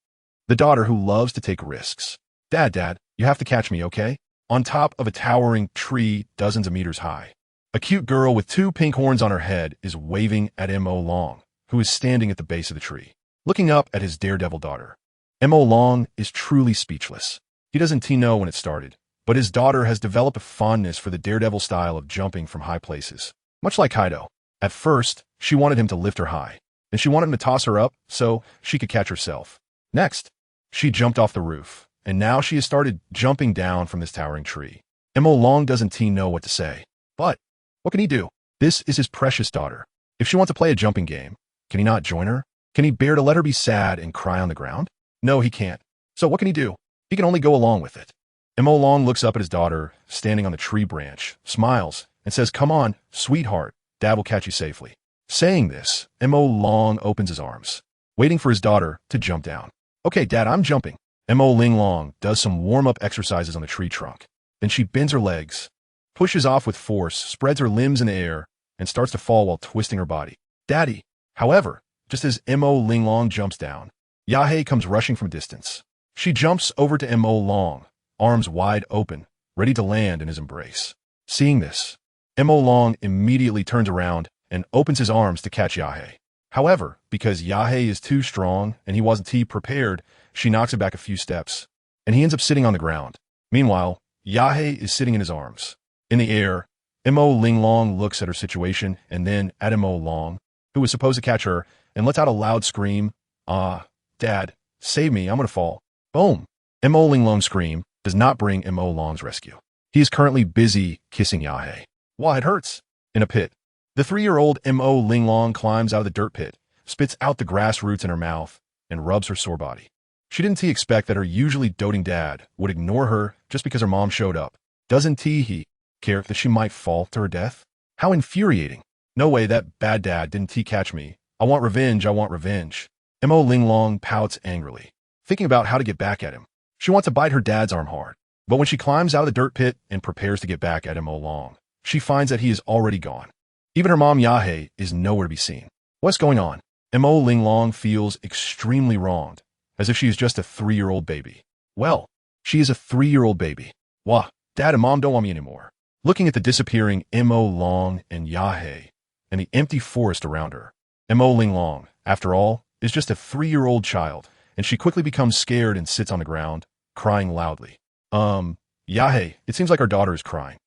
The daughter who loves to take risks. Dad, you have to catch me, okay? On top of a towering tree dozens of meters high, a cute girl with 2 pink horns on her head is waving at Mo Long, who is standing at the base of the tree, looking up at his daredevil daughter. Mo Long is truly speechless. He doesn't know when it started, but his daughter has developed a fondness for the daredevil style of jumping from high places. Much like Kaido. At first, she wanted him to lift her high, and she wanted him to toss her up so she could catch herself. Next, she jumped off the roof, and now she has started jumping down from this towering tree. Mo Long doesn't know what to say. But what can he do? This is his precious daughter. If she wants to play a jumping game, can he not join her? Can he bear to let her be sad and cry on the ground? No, he can't. So what can he do? He can only go along with it. Mo Long looks up at his daughter, standing on the tree branch, smiles, and says, "Come on, sweetheart, Dad will catch you safely." Saying this, Mo Long opens his arms, waiting for his daughter to jump down. "Okay, Dad, I'm jumping." Mo Ling Long does some warm-up exercises on the tree trunk. Then she bends her legs, pushes off with force, spreads her limbs in the air, and starts to fall while twisting her body. "Daddy!" However, just as Mo Ling Long jumps down, Yahei comes rushing from a distance. She jumps over to Mo Long, arms wide open, ready to land in his embrace. Seeing this, Mo Long immediately turns around and opens his arms to catch Yahei. However, because Yahei is too strong and he wasn't prepared, she knocks him back a few steps, and he ends up sitting on the ground. Meanwhile, Yahei is sitting in his arms. In the air, Mo Ling Long looks at her situation and then at Mo Long, who was supposed to catch her, and lets out a loud scream. "Ah, Dad, save me, I'm gonna fall." Boom! Mo Ling Long's scream does not bring Mo Long's rescue. He is currently busy kissing Yahei. "Why, it hurts." In a pit, the 3-year-old Mo Ling Long climbs out of the dirt pit, spits out the grass roots in her mouth, and rubs her sore body. She didn't expect that her usually doting dad would ignore her just because her mom showed up. Doesn't he care that she might fall to her death? How infuriating. "No way, that bad dad didn't catch me. I want revenge, I want revenge." Mo Ling Long pouts angrily, thinking about how to get back at him. She wants to bite her dad's arm hard. But when she climbs out of the dirt pit and prepares to get back at Mo Long, she finds that he is already gone. Even her mom Yahei is nowhere to be seen. What's going on? Mo Ling Long feels extremely wronged, as if she is just a 3-year-old baby. Well, she is a 3-year-old baby. Wah, Dad and Mom don't want me anymore. Looking at the disappearing Mo Long and Yahei, and the empty forest around her, Mo Ling Long, after all, is just a 3-year-old child, and she quickly becomes scared and sits on the ground, crying loudly. Yahei, it seems like our daughter is crying.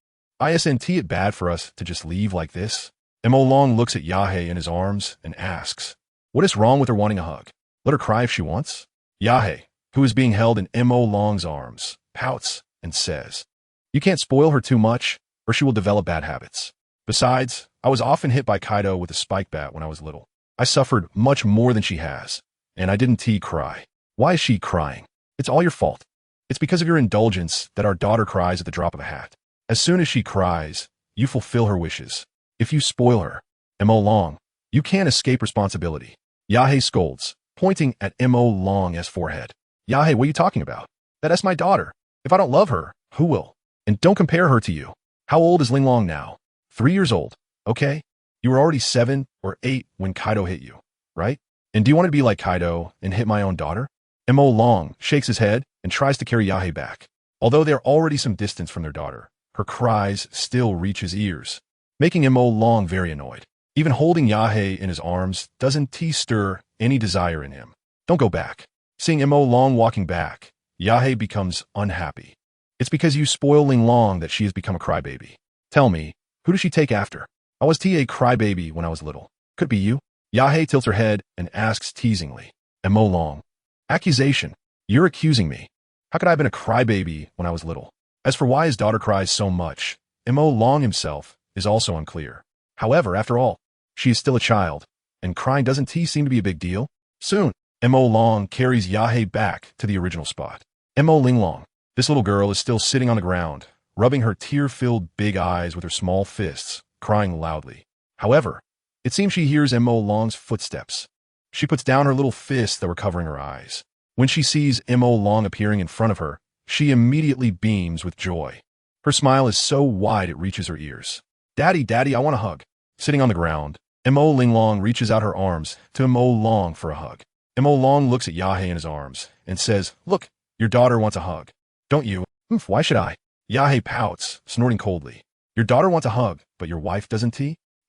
Isn't it bad for us to just leave like this?" Mo Long looks at Yahei in his arms and asks, "What is wrong with her wanting a hug? Let her cry if she wants." Yahei, who is being held in Mo Long's arms, pouts and says, "You can't spoil her too much, or she will develop bad habits. Besides, I was often hit by Kaido with a spike bat when I was little. I suffered much more than she has, and I didn't cry. Why is she crying? It's all your fault. It's because of your indulgence that our daughter cries at the drop of a hat. As soon as she cries, you fulfill her wishes. If you spoil her, Mo Long, you can't escape responsibility." Yahei scolds, pointing at Mo Long's forehead. "Yahei, what are you talking about? That's my daughter. If I don't love her, who will? And don't compare her to you. How old is Ling Long now? 3 years old, okay? You were already 7 or 8 when Kaido hit you, right? And do you want to be like Kaido and hit my own daughter?" Mo Long shakes his head and tries to carry Yahei back. Although they're already some distance from their daughter, her cries still reach his ears, making Mo Long very annoyed. Even holding Yahei in his arms doesn't stir any desire in him. "Don't go back." Seeing Mo Long walking back, Yahei becomes unhappy. "It's because you spoil Ling Long that she has become a crybaby. Tell me, who does she take after? I was a crybaby when I was little. Could it be you?" Yahei tilts her head and asks teasingly, "Mo Long, accusation. You're accusing me. How could I have been a crybaby when I was little?" As for why his daughter cries so much, Mo Long himself is also unclear. However, after all, she is still a child, and crying doesn't seem to be a big deal. Soon, Mo Long carries Yahei back to the original spot. Mo Ling Long, this little girl, is still sitting on the ground, rubbing her tear-filled big eyes with her small fists, crying loudly. However, it seems she hears Mo Long's footsteps. She puts down her little fists that were covering her eyes. When she sees Mo Long appearing in front of her, she immediately beams with joy. Her smile is so wide it reaches her ears. "Daddy, Daddy, I want a hug." Sitting on the ground, Mo Ling Long reaches out her arms to Mo Long for a hug. Mo Long looks at Yahei in his arms and says, "Look, your daughter wants a hug. Don't you?" "Why should I?" Yahei pouts, snorting coldly. "Your daughter wants a hug, but your wife doesn't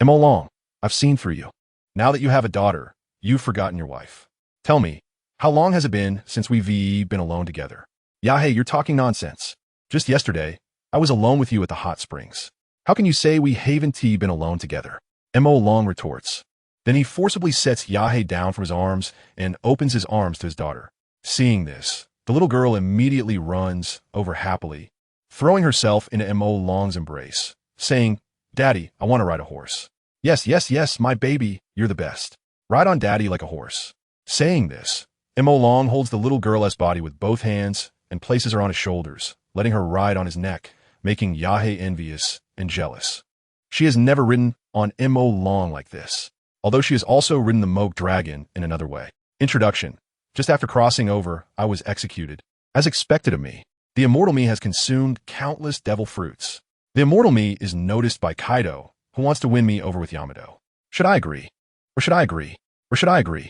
Mo Long, I've seen through you. Now that you have a daughter, you've forgotten your wife. Tell me, how long has it been since we've been alone together?" "Yahei, you're talking nonsense. Just yesterday, I was alone with you at the hot springs. How can you say we haven't been alone together?" Mo Long retorts. Then he forcibly sets Yahei down from his arms and opens his arms to his daughter. Seeing this, the little girl immediately runs over happily, throwing herself into Mo Long's embrace, saying, "Daddy, I want to ride a horse." Yes, yes, yes, my baby, you're the best. Ride on Daddy like a horse." Saying this, Immo Long holds the little girl's body with both hands and places her on his shoulders, letting her ride on his neck, making Yahe envious and jealous. She has never ridden on Immo Long like this, although she has also ridden the Moke Dragon in another way. Introduction. Just after crossing over, I was executed. As expected of me, the immortal me has consumed countless devil fruits. The immortal me is noticed by Kaido, who wants to win me over with Yamato. Should I agree? Or should I agree? Or should I agree?